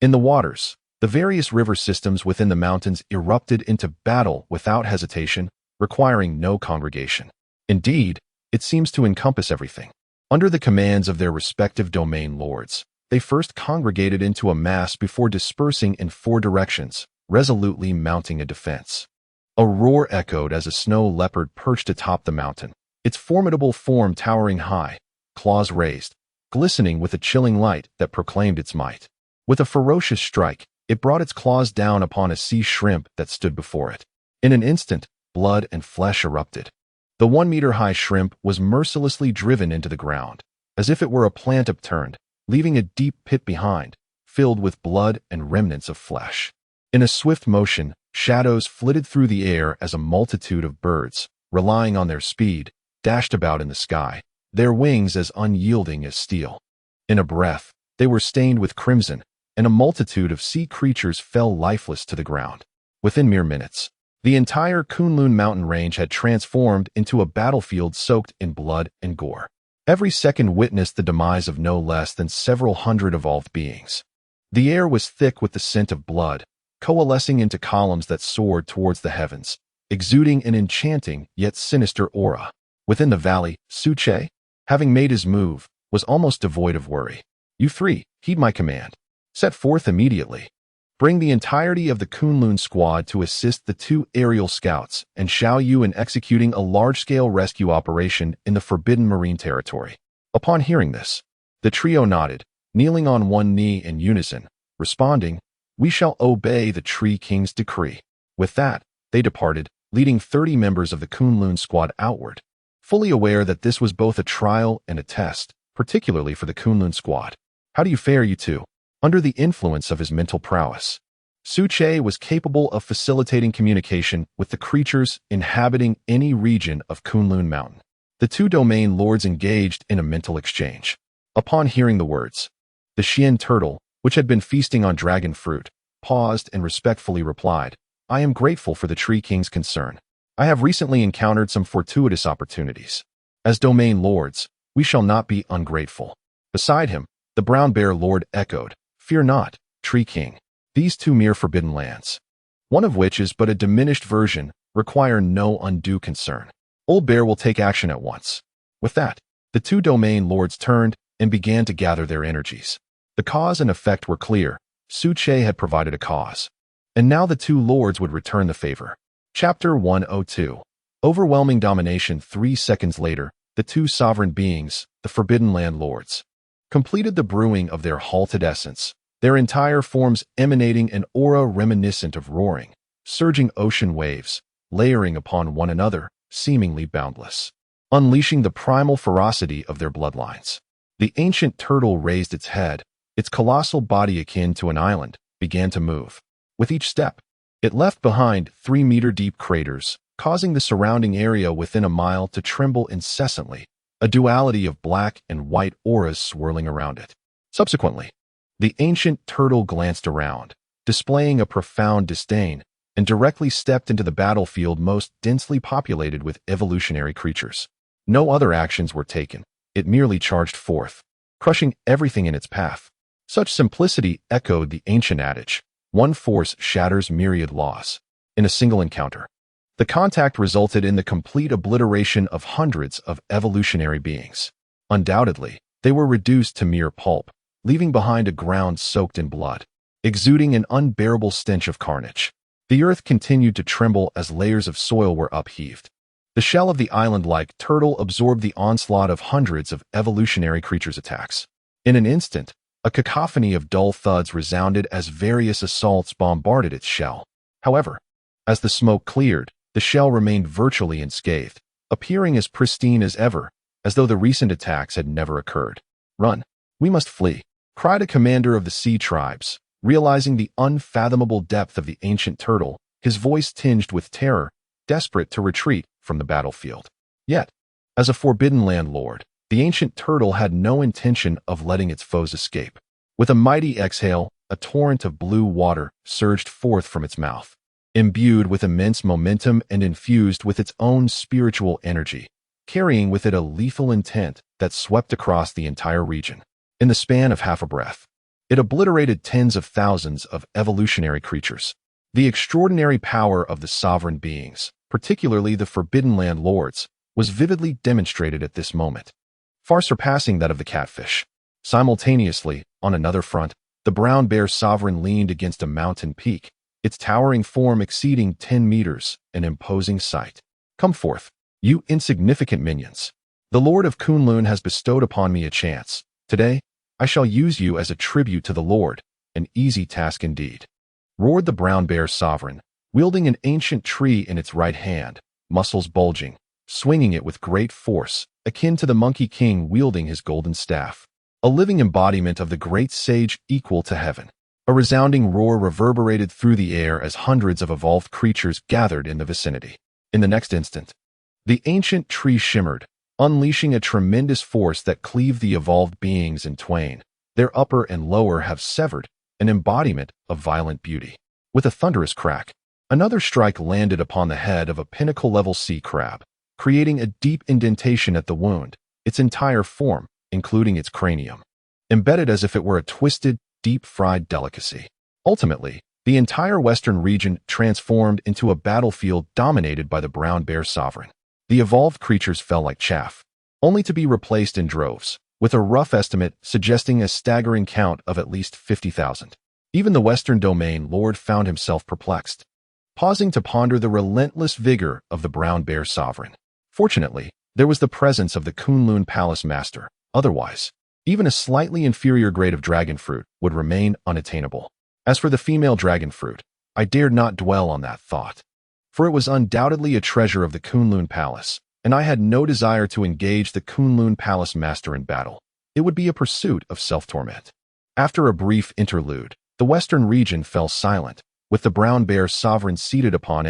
In the waters, the various river systems within the mountains erupted into battle without hesitation, requiring no congregation. Indeed, it seems to encompass everything. Under the commands of their respective domain lords, they first congregated into a mass before dispersing in four directions, resolutely mounting a defense. A roar echoed as a snow leopard perched atop the mountain, its formidable form towering high, claws raised, glistening with a chilling light that proclaimed its might. With a ferocious strike, it brought its claws down upon a sea shrimp that stood before it. In an instant, blood and flesh erupted. The 1-meter-high shrimp was mercilessly driven into the ground, as if it were a plant upturned, leaving a deep pit behind, filled with blood and remnants of flesh. In a swift motion, shadows flitted through the air as a multitude of birds, relying on their speed, dashed about in the sky, their wings as unyielding as steel. In a breath, they were stained with crimson, and a multitude of sea creatures fell lifeless to the ground. Within mere minutes, the entire Kunlun mountain range had transformed into a battlefield soaked in blood and gore. Every second witnessed the demise of no less than several hundred evolved beings. The air was thick with the scent of blood, coalescing into columns that soared towards the heavens, exuding an enchanting yet sinister aura. Within the valley, Suche, having made his move, was almost devoid of worry. You three, heed my command. Set forth immediately. Bring the entirety of the Kunlun squad to assist the 2 aerial scouts and Xiao Yu in executing a large-scale rescue operation in the Forbidden Marine territory. Upon hearing this, the trio nodded, kneeling on one knee in unison, responding, "We shall obey the Tree King's decree." With that, they departed, leading 30 members of the Kunlun squad outward, fully aware that this was both a trial and a test, particularly for the Kunlun squad. How do you fare, you two? Under the influence of his mental prowess, Suche was capable of facilitating communication with the creatures inhabiting any region of Kunlun Mountain. The 2 domain lords engaged in a mental exchange. Upon hearing the words, the Xian turtle, which had been feasting on dragon fruit, paused and respectfully replied, "I am grateful for the Tree King's concern. I have recently encountered some fortuitous opportunities. As domain lords, we shall not be ungrateful." Beside him, the brown bear lord echoed, "Fear not, Tree King. These 2 mere forbidden lands, one of which is but a diminished version, require no undue concern. Old Bear will take action at once." With that, the 2 domain lords turned and began to gather their energies. The cause and effect were clear. Suche had provided a cause, and now the 2 lords would return the favor. Chapter 102. Overwhelming domination. 3 seconds later, the 2 sovereign beings, the Forbidden Land lords, completed the brewing of their halted essence, their entire forms emanating an aura reminiscent of roaring, surging ocean waves, layering upon one another, seemingly boundless, unleashing the primal ferocity of their bloodlines. The ancient turtle raised its head, its colossal body akin to an island, began to move. With each step, it left behind 3-meter-deep craters, causing the surrounding area within a mile to tremble incessantly, a duality of black and white auras swirling around it. Subsequently, the ancient turtle glanced around, displaying a profound disdain, and directly stepped into the battlefield most densely populated with evolutionary creatures. No other actions were taken. It merely charged forth, crushing everything in its path. Such simplicity echoed the ancient adage, one force shatters myriad laws. In a single encounter, the contact resulted in the complete obliteration of hundreds of evolutionary beings. Undoubtedly, they were reduced to mere pulp, leaving behind a ground soaked in blood, exuding an unbearable stench of carnage. The earth continued to tremble as layers of soil were upheaved. The shell of the island-like turtle absorbed the onslaught of hundreds of evolutionary creatures' attacks. In an instant, a cacophony of dull thuds resounded as various assaults bombarded its shell. However, as the smoke cleared, the shell remained virtually unscathed, appearing as pristine as ever, as though the recent attacks had never occurred. "Run! We must flee!" cried a commander of the sea tribes, realizing the unfathomable depth of the ancient turtle, his voice tinged with terror, desperate to retreat from the battlefield. Yet, as a forbidden landlord, the ancient turtle had no intention of letting its foes escape. With a mighty exhale, a torrent of blue water surged forth from its mouth, imbued with immense momentum and infused with its own spiritual energy, carrying with it a lethal intent that swept across the entire region. In the span of half a breath, it obliterated tens of thousands of evolutionary creatures. The extraordinary power of the sovereign beings, particularly the Forbidden Land lords, was vividly demonstrated at this moment, far surpassing that of the catfish. Simultaneously, on another front, the brown bear sovereign leaned against a mountain peak, its towering form exceeding 10 meters, an imposing sight. "Come forth, you insignificant minions. The Lord of Kunlun has bestowed upon me a chance. Today, I shall use you as a tribute to the Lord, an easy task indeed," roared the brown bear sovereign, wielding an ancient tree in its right hand, muscles bulging, swinging it with great force, akin to the Monkey King wielding his golden staff, a living embodiment of the great sage equal to heaven. A resounding roar reverberated through the air as hundreds of evolved creatures gathered in the vicinity. In the next instant, the ancient tree shimmered, unleashing a tremendous force that cleaved the evolved beings in twain. Their upper and lower halves severed, an embodiment of violent beauty. With a thunderous crack, another strike landed upon the head of a pinnacle-level sea crab, creating a deep indentation at the wound, its entire form, including its cranium, embedded as if it were a twisted, deep-fried delicacy. Ultimately, the entire western region transformed into a battlefield dominated by the brown bear sovereign. The evolved creatures fell like chaff, only to be replaced in droves, with a rough estimate suggesting a staggering count of at least 50,000. Even the western domain lord found himself perplexed, pausing to ponder the relentless vigor of the brown bear sovereign. Fortunately, there was the presence of the Kunlun Palace Master. Otherwise, even a slightly inferior grade of dragon fruit would remain unattainable. As for the female dragon fruit, I dared not dwell on that thought, for it was undoubtedly a treasure of the Kunlun Palace, and I had no desire to engage the Kunlun Palace Master in battle. It would be a pursuit of self-torment. After a brief interlude, the western region fell silent, with the brown bear sovereign seated upon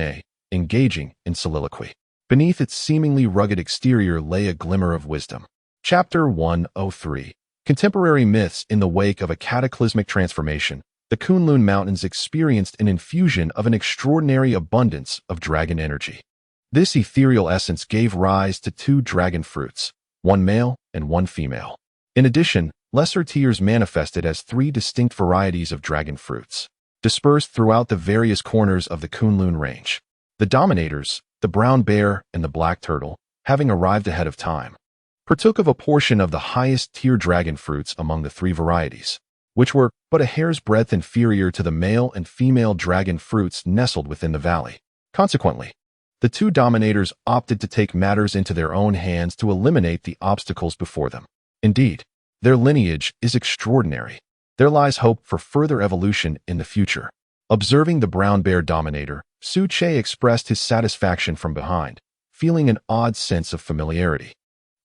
engaging in soliloquy. Beneath its seemingly rugged exterior lay a glimmer of wisdom. Chapter 103. Contemporary myths. In the wake of a cataclysmic transformation, the Kunlun Mountains experienced an infusion of an extraordinary abundance of dragon energy. This ethereal essence gave rise to 2 dragon fruits, one male and one female. In addition, lesser tiers manifested as 3 distinct varieties of dragon fruits, dispersed throughout the various corners of the Kunlun range. The dominators, the brown bear and the black turtle, having arrived ahead of time, partook of a portion of the highest tier dragon fruits among the 3 varieties, which were but a hair's breadth inferior to the male and female dragon fruits nestled within the valley. Consequently, the 2 dominators opted to take matters into their own hands to eliminate the obstacles before them. Indeed, their lineage is extraordinary. There lies hope for further evolution in the future. Observing the brown bear dominator, Su Che expressed his satisfaction from behind, feeling an odd sense of familiarity.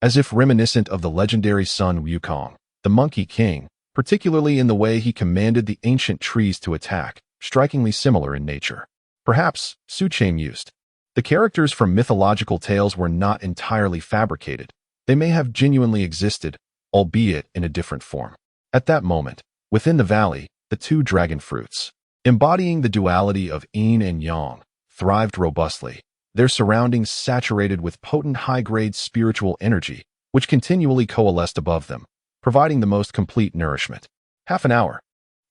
As if reminiscent of the legendary Sun Wukong, the Monkey King, particularly in the way he commanded the ancient trees to attack, strikingly similar in nature. Perhaps, Su Che mused, the characters from mythological tales were not entirely fabricated. They may have genuinely existed, albeit in a different form. At that moment, within the valley, the two dragon fruits, embodying the duality of yin and yang, thrived robustly, their surroundings saturated with potent high-grade spiritual energy, which continually coalesced above them, providing the most complete nourishment. Half an hour.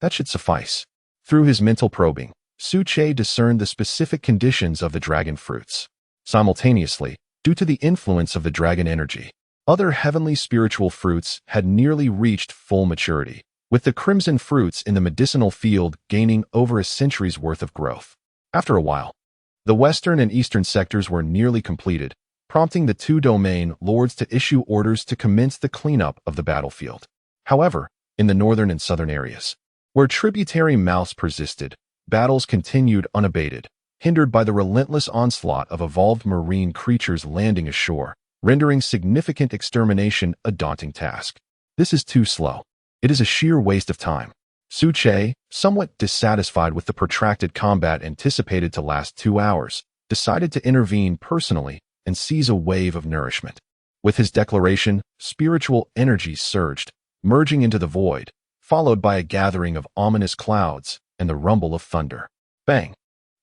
That should suffice. Through his mental probing, Su Che discerned the specific conditions of the dragon fruits. Simultaneously, due to the influence of the dragon energy, other heavenly spiritual fruits had nearly reached full maturity, with the crimson fruits in the medicinal field gaining over a century's worth of growth. After a while, the western and eastern sectors were nearly completed, prompting the two domain lords to issue orders to commence the cleanup of the battlefield. However, in the northern and southern areas, where tributary mouths persisted, battles continued unabated, hindered by the relentless onslaught of evolved marine creatures landing ashore, rendering significant extermination a daunting task. This is too slow. It is a sheer waste of time. Su Che, somewhat dissatisfied with the protracted combat anticipated to last 2 hours, decided to intervene personally and seize a wave of nourishment. With his declaration, spiritual energy surged, merging into the void, followed by a gathering of ominous clouds and the rumble of thunder. Bang!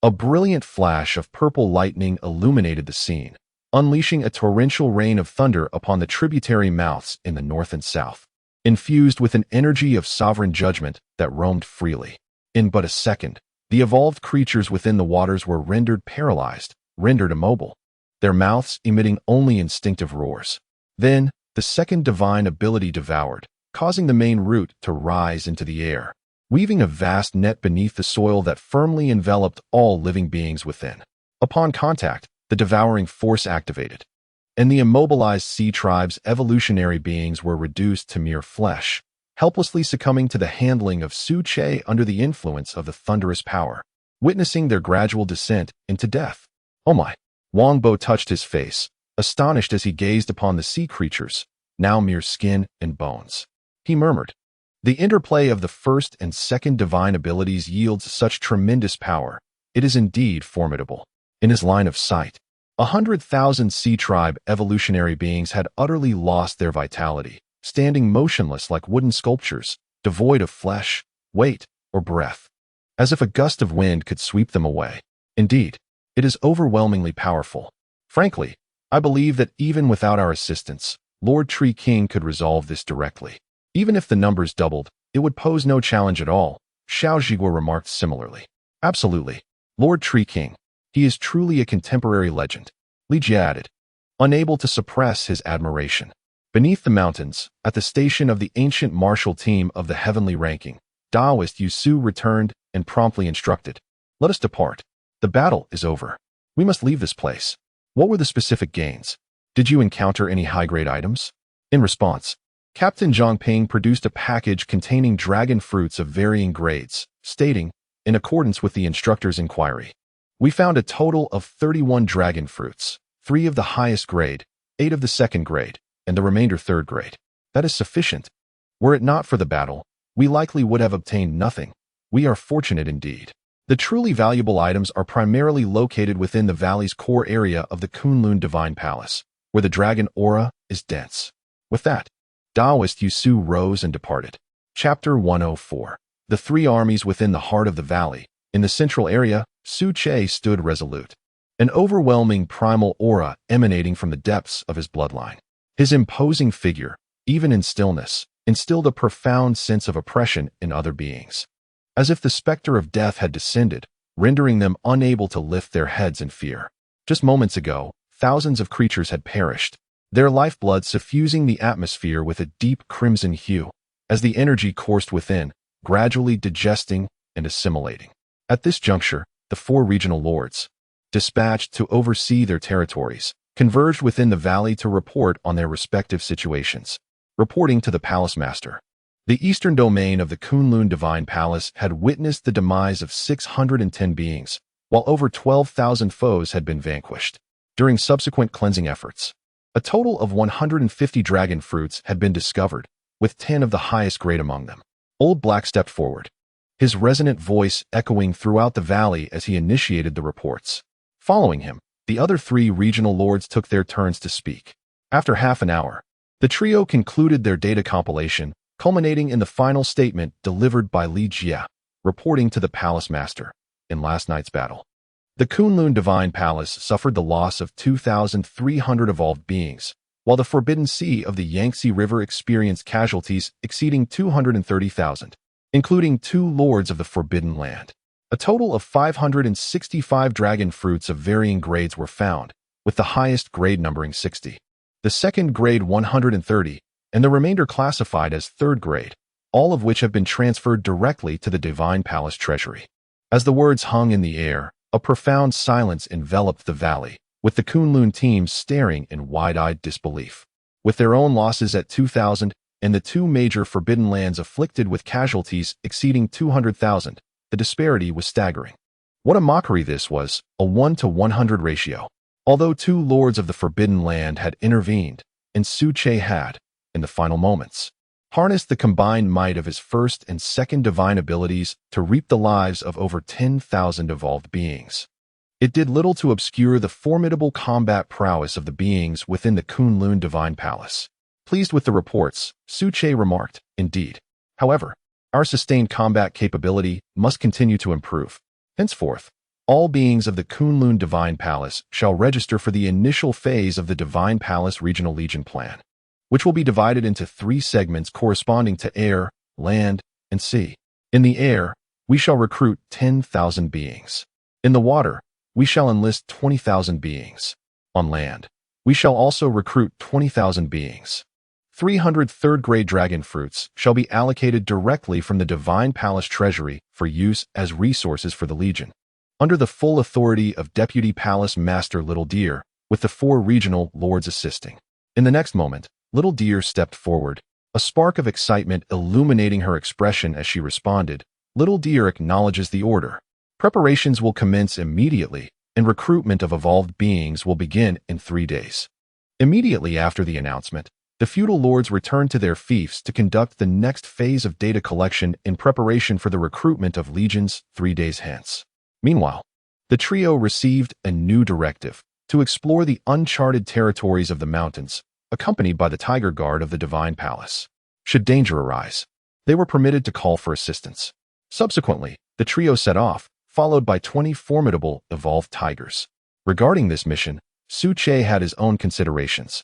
A brilliant flash of purple lightning illuminated the scene, unleashing a torrential rain of thunder upon the tributary mouths in the north and south, infused with an energy of sovereign judgment that roamed freely. In but a second, the evolved creatures within the waters were rendered paralyzed, rendered immobile, their mouths emitting only instinctive roars. Then, the second divine ability devoured, causing the main root to rise into the air, weaving a vast net beneath the soil that firmly enveloped all living beings within. Upon contact, the devouring force activated, and the immobilized sea tribe's evolutionary beings were reduced to mere flesh, helplessly succumbing to the handling of Su Che under the influence of the thunderous power, witnessing their gradual descent into death. Oh my! Wang Bo touched his face, astonished as he gazed upon the sea creatures, now mere skin and bones. He murmured, the interplay of the first and second divine abilities yields such tremendous power. It is indeed formidable. In his line of sight, 100,000 sea tribe evolutionary beings had utterly lost their vitality, standing motionless like wooden sculptures, devoid of flesh, weight, or breath, as if a gust of wind could sweep them away. Indeed, it is overwhelmingly powerful. Frankly, I believe that even without our assistance, Lord Tree King could resolve this directly. Even if the numbers doubled, it would pose no challenge at all, Xiao Zhiguo remarked similarly. Absolutely. Lord Tree King. He is truly a contemporary legend, Li Jie added, unable to suppress his admiration. Beneath the mountains, at the station of the ancient martial team of the heavenly ranking, Taoist Yu Su returned and promptly instructed, let us depart. The battle is over. We must leave this place. What were the specific gains? Did you encounter any high-grade items? In response, Captain Zhang Ping produced a package containing dragon fruits of varying grades, stating, in accordance with the instructor's inquiry, we found a total of 31 dragon fruits, 3 of the highest grade, 8 of the second grade, and the remainder third grade. That is sufficient. Were it not for the battle, we likely would have obtained nothing. We are fortunate indeed. The truly valuable items are primarily located within the valley's core area of the Kunlun Divine Palace, where the dragon aura is dense. With that, Taoist Yu Su rose and departed. Chapter 104. The three armies within the heart of the valley. In the central area, Su Che stood resolute, an overwhelming primal aura emanating from the depths of his bloodline. His imposing figure, even in stillness, instilled a profound sense of oppression in other beings, as if the specter of death had descended, rendering them unable to lift their heads in fear. Just moments ago, thousands of creatures had perished, their lifeblood suffusing the atmosphere with a deep crimson hue, as the energy coursed within, gradually digesting and assimilating. At this juncture, the 4 regional lords, dispatched to oversee their territories, converged within the valley to report on their respective situations. Reporting to the palace master, The eastern domain of the Kunlun Divine Palace had witnessed the demise of 610 beings, while over 12,000 foes had been vanquished. During subsequent cleansing efforts, a total of 150 dragon fruits had been discovered, with 10 of the highest grade among them. Old Black stepped forward, his resonant voice echoing throughout the valley as he initiated the reports. Following him, the other 3 regional lords took their turns to speak. After half an hour, the trio concluded their data compilation, culminating in the final statement delivered by Li Jia, reporting to the Palace Master. In last night's battle, the Kunlun Divine Palace suffered the loss of 2,300 evolved beings, while the Forbidden Sea of the Yangtze River experienced casualties exceeding 230,000, including 2 lords of the Forbidden Land. A total of 565 dragon fruits of varying grades were found, with the highest grade numbering 60, the second grade 130, and the remainder classified as third grade, all of which have been transferred directly to the Divine Palace treasury. As the words hung in the air, a profound silence enveloped the valley, with the Kunlun team staring in wide-eyed disbelief. With their own losses at 2,000 and the 2 major Forbidden Lands afflicted with casualties exceeding 200,000, the disparity was staggering. What a mockery this was, a 1-to-100 ratio. Although 2 lords of the Forbidden Land had intervened, and Su Che had, in the final moments, harnessed the combined might of his first and second divine abilities to reap the lives of over 10,000 evolved beings. It did little to obscure the formidable combat prowess of the beings within the Kunlun Divine Palace. Pleased with the reports, Su Che remarked, "Indeed. However, our sustained combat capability must continue to improve. Henceforth, all beings of the Kunlun Divine Palace shall register for the initial phase of the Divine Palace Regional Legion Plan, which will be divided into 3 segments corresponding to air, land, and sea. In the air, we shall recruit 10,000 beings. In the water, we shall enlist 20,000 beings. On land, we shall also recruit 20,000 beings. 300 third-grade dragon fruits shall be allocated directly from the Divine Palace treasury for use as resources for the Legion, under the full authority of Deputy Palace Master Little Deer, with the 4 regional lords assisting." In the next moment, Little Deer stepped forward, a spark of excitement illuminating her expression as she responded. "Little Deer acknowledges the order. Preparations will commence immediately, and recruitment of evolved beings will begin in 3 days." Immediately after the announcement, the feudal lords returned to their fiefs to conduct the next phase of data collection in preparation for the recruitment of legions 3 days hence. Meanwhile, the trio received a new directive to explore the uncharted territories of the mountains, accompanied by the Tiger Guard of the Divine Palace. Should danger arise, they were permitted to call for assistance. Subsequently, the trio set off, followed by 20 formidable evolved tigers. Regarding this mission, Su Che had his own considerations.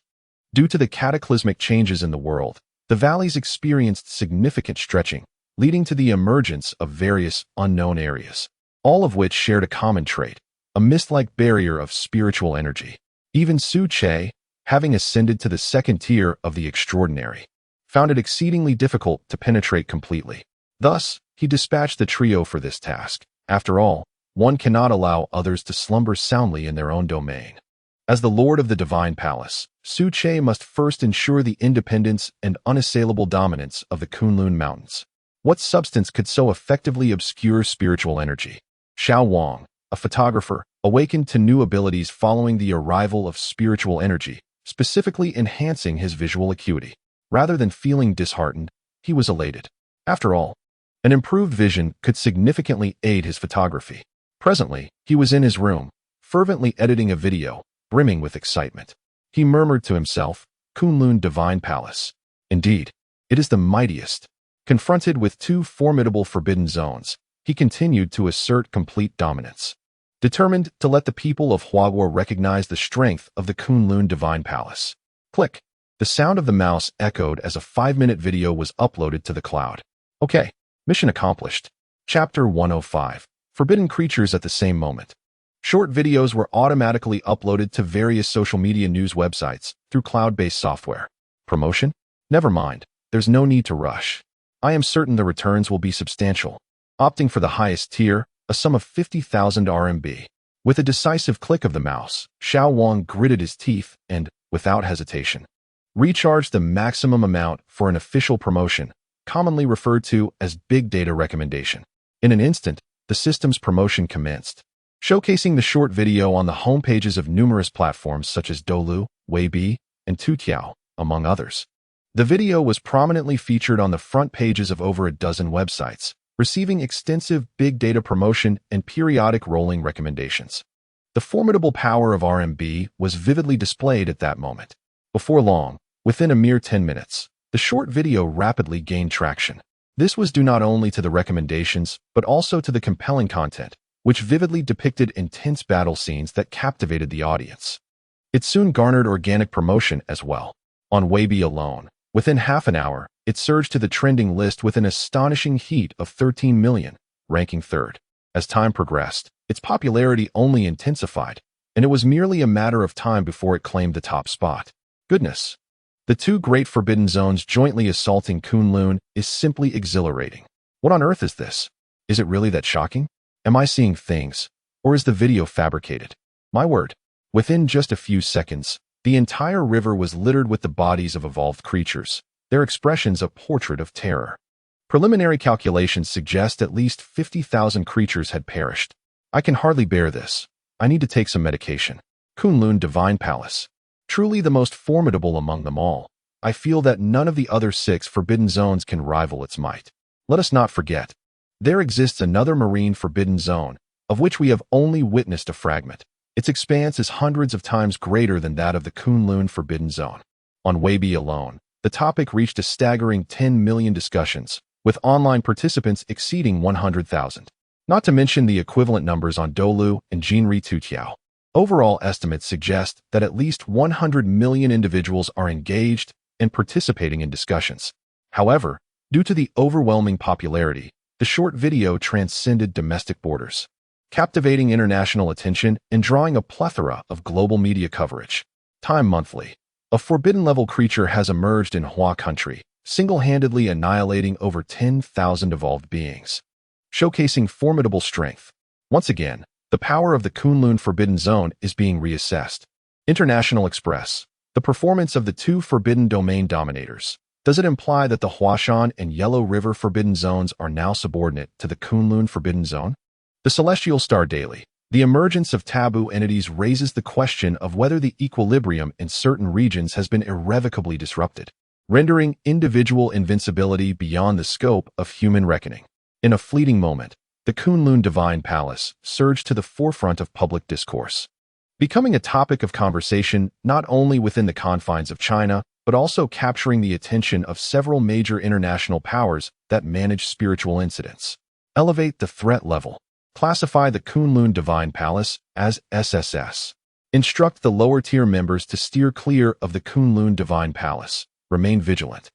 Due to the cataclysmic changes in the world, the valleys experienced significant stretching, leading to the emergence of various unknown areas, all of which shared a common trait, a mist-like barrier of spiritual energy. Even Su Che, having ascended to the second tier of the extraordinary, found it exceedingly difficult to penetrate completely. Thus, he dispatched the trio for this task. After all, one cannot allow others to slumber soundly in their own domain. As the Lord of the Divine Palace, Su Che must first ensure the independence and unassailable dominance of the Kunlun Mountains. What substance could so effectively obscure spiritual energy? Xiao Wang, a photographer, awakened to new abilities following the arrival of spiritual energy, specifically enhancing his visual acuity. Rather than feeling disheartened, he was elated. After all, an improved vision could significantly aid his photography. Presently, he was in his room, fervently editing a video, brimming with excitement. He murmured to himself, "Kunlun Divine Palace. Indeed, it is the mightiest." Confronted with 2 formidable forbidden zones, he continued to assert complete dominance. Determined to let the people of Huaguo recognize the strength of the Kunlun Divine Palace. Click. The sound of the mouse echoed as a 5-minute video was uploaded to the cloud. Okay, mission accomplished. Chapter 105. Forbidden creatures at the same moment. Short videos were automatically uploaded to various social media news websites through cloud-based software. Promotion? Never mind, there's no need to rush. I am certain the returns will be substantial. Opting for the highest tier, a sum of 50,000 RMB. With a decisive click of the mouse, Xiao Wang gritted his teeth and, without hesitation, recharged the maximum amount for an official promotion, commonly referred to as big data recommendation. In an instant, the system's promotion commenced, showcasing the short video on the homepages of numerous platforms such as Douyi, Weibo, and Toutiao, among others. The video was prominently featured on the front pages of over a dozen websites, receiving extensive big data promotion and periodic rolling recommendations. The formidable power of RMB was vividly displayed at that moment. Before long, within a mere 10 minutes, the short video rapidly gained traction. This was due not only to the recommendations, but also to the compelling content, which vividly depicted intense battle scenes that captivated the audience. It soon garnered organic promotion as well. On Weibo alone, within half an hour, it surged to the trending list with an astonishing heat of 13 million, ranking third. As time progressed, its popularity only intensified, and it was merely a matter of time before it claimed the top spot. Goodness! The two great forbidden zones jointly assaulting Kunlun is simply exhilarating. What on earth is this? Is it really that shocking? Am I seeing things, or is the video fabricated? My word! Within just a few seconds, the entire river was littered with the bodies of evolved creatures, their expressions a portrait of terror. Preliminary calculations suggest at least 50,000 creatures had perished. I can hardly bear this. I need to take some medication. Kunlun Divine Palace. Truly the most formidable among them all. I feel that none of the other 6 forbidden zones can rival its might. Let us not forget, there exists another marine forbidden zone, of which we have only witnessed a fragment. Its expanse is hundreds of times greater than that of the Kunlun Forbidden Zone. On Weibo alone, the topic reached a staggering 10 million discussions, with online participants exceeding 100,000. Not to mention the equivalent numbers on Douyi and Toutiao. Overall estimates suggest that at least 100 million individuals are engaged and participating in discussions. However, due to the overwhelming popularity, the short video transcended domestic borders, captivating international attention and drawing a plethora of global media coverage. Time Monthly. A forbidden-level creature has emerged in Hua country, single-handedly annihilating over 10,000 evolved beings, showcasing formidable strength. Once again, the power of the Kunlun Forbidden Zone is being reassessed. International Express. The performance of the two Forbidden Domain dominators. Does it imply that the Huashan and Yellow River Forbidden Zones are now subordinate to the Kunlun Forbidden Zone? The Celestial Star Daily. The emergence of taboo entities raises the question of whether the equilibrium in certain regions has been irrevocably disrupted, rendering individual invincibility beyond the scope of human reckoning. In a fleeting moment, the Kunlun Divine Palace surged to the forefront of public discourse, becoming a topic of conversation not only within the confines of China, but also capturing the attention of several major international powers that manage spiritual incidents. Elevate the threat level. Classify the Kunlun Divine Palace as SSS. Instruct the lower-tier members to steer clear of the Kunlun Divine Palace. Remain vigilant.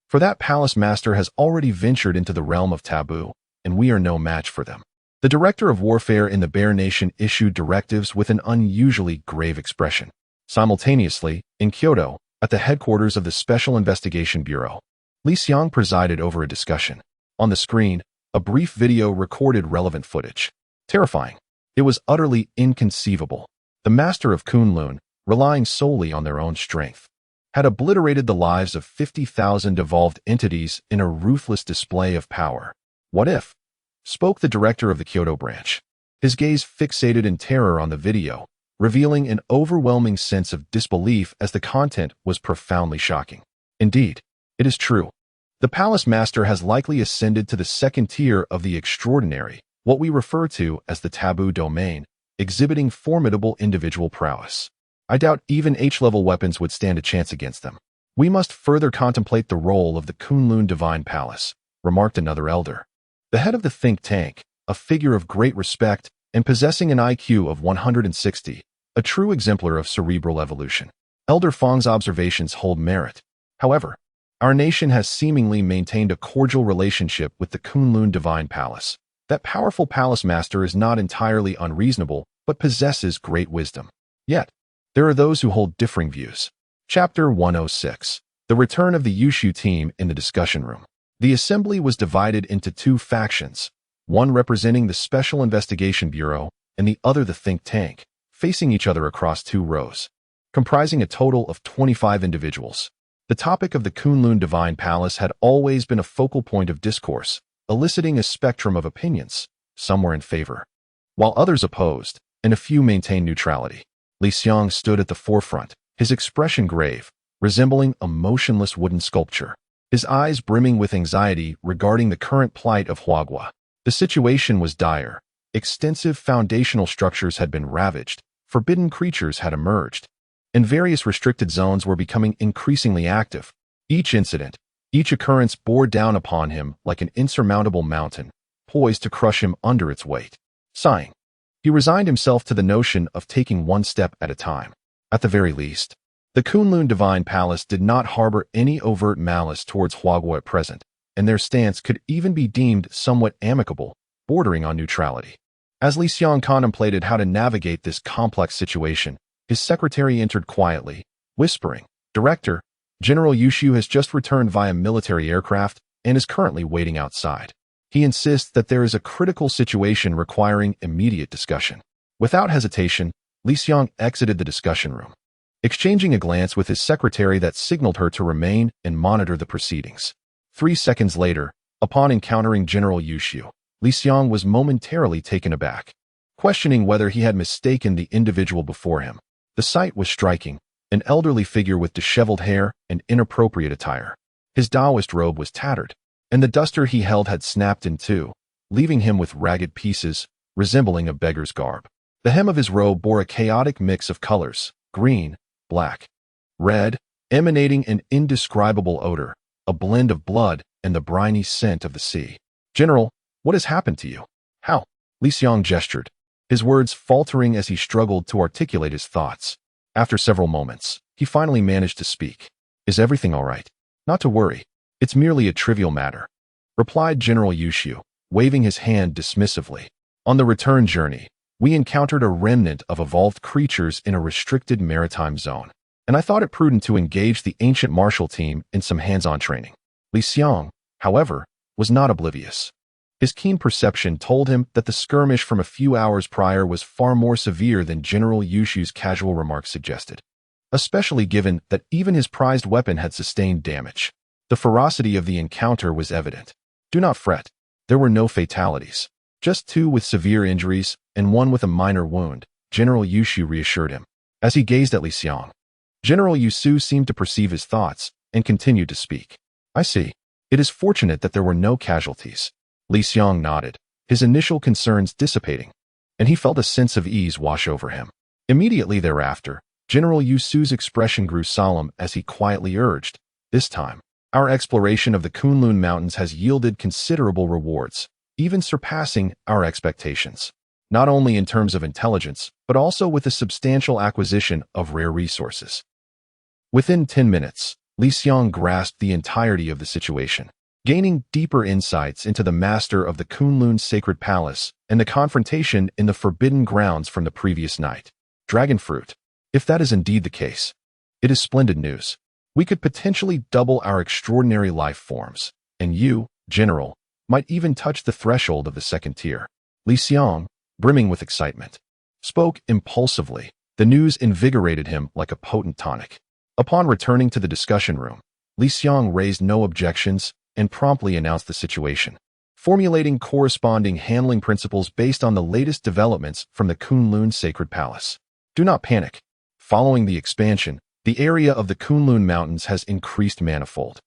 For that palace master has already ventured into the realm of taboo, and we are no match for them. The director of warfare in the Bear Nation issued directives with an unusually grave expression. Simultaneously, in Kyoto, at the headquarters of the Special Investigation Bureau, Li Xiang presided over a discussion. On the screen, a brief video recorded relevant footage. Terrifying. It was utterly inconceivable. The master of Kunlun, relying solely on their own strength, had obliterated the lives of 50,000 evolved entities in a ruthless display of power. What if? Spoke the director of the Kyoto branch. His gaze fixated in terror on the video, revealing an overwhelming sense of disbelief as the content was profoundly shocking. Indeed, it is true. The palace master has likely ascended to the second tier of the extraordinary, what we refer to as the taboo domain, exhibiting formidable individual prowess. I doubt even H-level weapons would stand a chance against them. We must further contemplate the role of the Kunlun Divine Palace, remarked another elder. The head of the think tank, a figure of great respect and possessing an IQ of 160, a true exemplar of cerebral evolution. Elder Fong's observations hold merit. However, our nation has seemingly maintained a cordial relationship with the Kunlun Divine Palace. That powerful palace master is not entirely unreasonable, but possesses great wisdom. Yet, there are those who hold differing views. Chapter 106. The return of the Yushu team in the discussion room. The assembly was divided into two factions, one representing the Special Investigation Bureau and the other the think tank, facing each other across two rows, comprising a total of 25 individuals. The topic of the Kunlun Divine Palace had always been a focal point of discourse, eliciting a spectrum of opinions. Some were in favor, while others opposed, and a few maintained neutrality. Li Xiang stood at the forefront, his expression grave, resembling a motionless wooden sculpture, his eyes brimming with anxiety regarding the current plight of Huagua. The situation was dire. Extensive foundational structures had been ravaged, forbidden creatures had emerged, and various restricted zones were becoming increasingly active. Each incident, each occurrence bore down upon him like an insurmountable mountain, poised to crush him under its weight. Sighing, he resigned himself to the notion of taking one step at a time. At the very least, the Kunlun Divine Palace did not harbor any overt malice towards Huagua at present, and their stance could even be deemed somewhat amicable, bordering on neutrality. As Li Xiang contemplated how to navigate this complex situation, his secretary entered quietly, whispering, "Director, General Yushu has just returned via military aircraft and is currently waiting outside. He insists that there is a critical situation requiring immediate discussion." Without hesitation, Li Xiang exited the discussion room, exchanging a glance with his secretary that signaled her to remain and monitor the proceedings. 3 seconds later, upon encountering General Yushu, Li Xiang was momentarily taken aback, questioning whether he had mistaken the individual before him. The sight was striking, an elderly figure with disheveled hair and inappropriate attire. His Taoist robe was tattered, and the duster he held had snapped in two, leaving him with ragged pieces, resembling a beggar's garb. The hem of his robe bore a chaotic mix of colors, green, black, red, emanating an indescribable odor, a blend of blood and the briny scent of the sea. "General, what has happened to you? How?" Li Xiang gestured, his words faltering as he struggled to articulate his thoughts. After several moments, he finally managed to speak. "Is everything all right?" "Not to worry. It's merely a trivial matter," replied General Yushu, waving his hand dismissively. "On the return journey, we encountered a remnant of evolved creatures in a restricted maritime zone, and I thought it prudent to engage the ancient martial team in some hands-on training." Li Xiang, however, was not oblivious. His keen perception told him that the skirmish from a few hours prior was far more severe than General Yushu's casual remarks suggested, especially given that even his prized weapon had sustained damage. The ferocity of the encounter was evident. "Do not fret. There were no fatalities. Just 2 with severe injuries and 1 with a minor wound," General Yushu reassured him. As he gazed at Li Xiang, General Yushu seemed to perceive his thoughts and continued to speak. "I see. It is fortunate that there were no casualties." Li Xiang nodded, his initial concerns dissipating, and he felt a sense of ease wash over him. Immediately thereafter, General Yushu's expression grew solemn as he quietly urged, "This time, our exploration of the Kunlun Mountains has yielded considerable rewards, even surpassing our expectations, not only in terms of intelligence, but also with a substantial acquisition of rare resources." Within 10 minutes, Li Xiang grasped the entirety of the situation, gaining deeper insights into the master of the Kunlun Sacred Palace and the confrontation in the Forbidden Grounds from the previous night. Dragon fruit. If that is indeed the case, it is splendid news. We could potentially double our extraordinary life forms, and you, General, might even touch the threshold of the 2nd tier. Li Xiang, brimming with excitement, spoke impulsively. The news invigorated him like a potent tonic. Upon returning to the discussion room, Li Xiang raised no objections and promptly announced the situation, formulating corresponding handling principles based on the latest developments from the Kunlun Sacred Palace. "Do not panic. Following the expansion, the area of the Kunlun Mountains has increased manifold.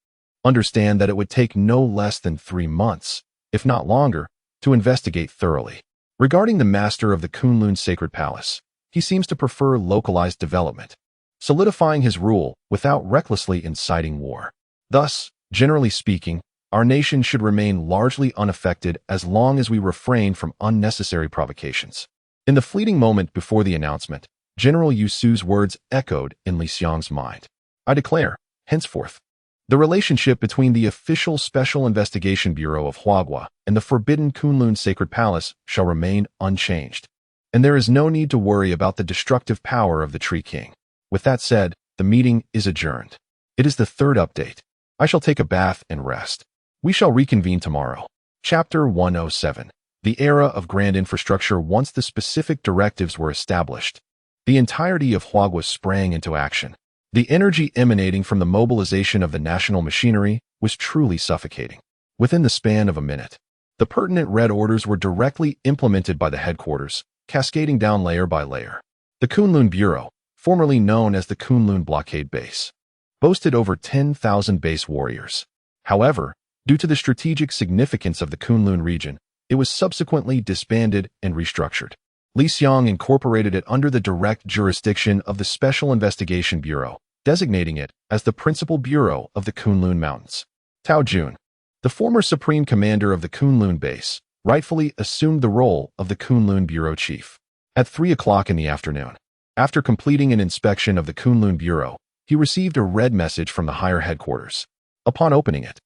Understand that it would take no less than 3 months, if not longer, to investigate thoroughly. Regarding the master of the Kunlun Sacred Palace, he seems to prefer localized development, solidifying his rule without recklessly inciting war. Thus, generally speaking, our nation should remain largely unaffected as long as we refrain from unnecessary provocations." In the fleeting moment before the announcement, General Yushu's words echoed in Li Xiang's mind. "I declare, henceforth, the relationship between the official Special Investigation Bureau of Huagua and the forbidden Kunlun Sacred Palace shall remain unchanged, and there is no need to worry about the destructive power of the Tree King. With that said, the meeting is adjourned. It is the 3rd update. I shall take a bath and rest. We shall reconvene tomorrow." Chapter 107. The Era of Grand Infrastructure. Once the specific directives were established, the entirety of Huagua sprang into action. The energy emanating from the mobilization of the national machinery was truly suffocating. Within the span of a minute, the pertinent red orders were directly implemented by the headquarters, cascading down layer by layer. The Kunlun Bureau, formerly known as the Kunlun Blockade Base, boasted over 10,000 base warriors. However, due to the strategic significance of the Kunlun region, it was subsequently disbanded and restructured. Li Xiang incorporated it under the direct jurisdiction of the Special Investigation Bureau, designating it as the principal bureau of the Kunlun Mountains. Tao Jun, the former supreme commander of the Kunlun base, rightfully assumed the role of the Kunlun Bureau chief. At 3 o'clock in the afternoon, after completing an inspection of the Kunlun Bureau, he received a red message from the higher headquarters. Upon opening it,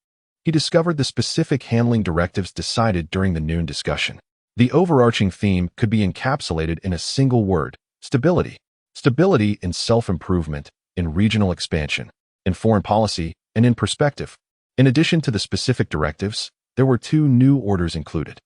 he discovered the specific handling directives decided during the noon discussion. The overarching theme could be encapsulated in a single word: stability. Stability in self-improvement, in regional expansion, in foreign policy, and in perspective. In addition to the specific directives, there were 2 new orders included.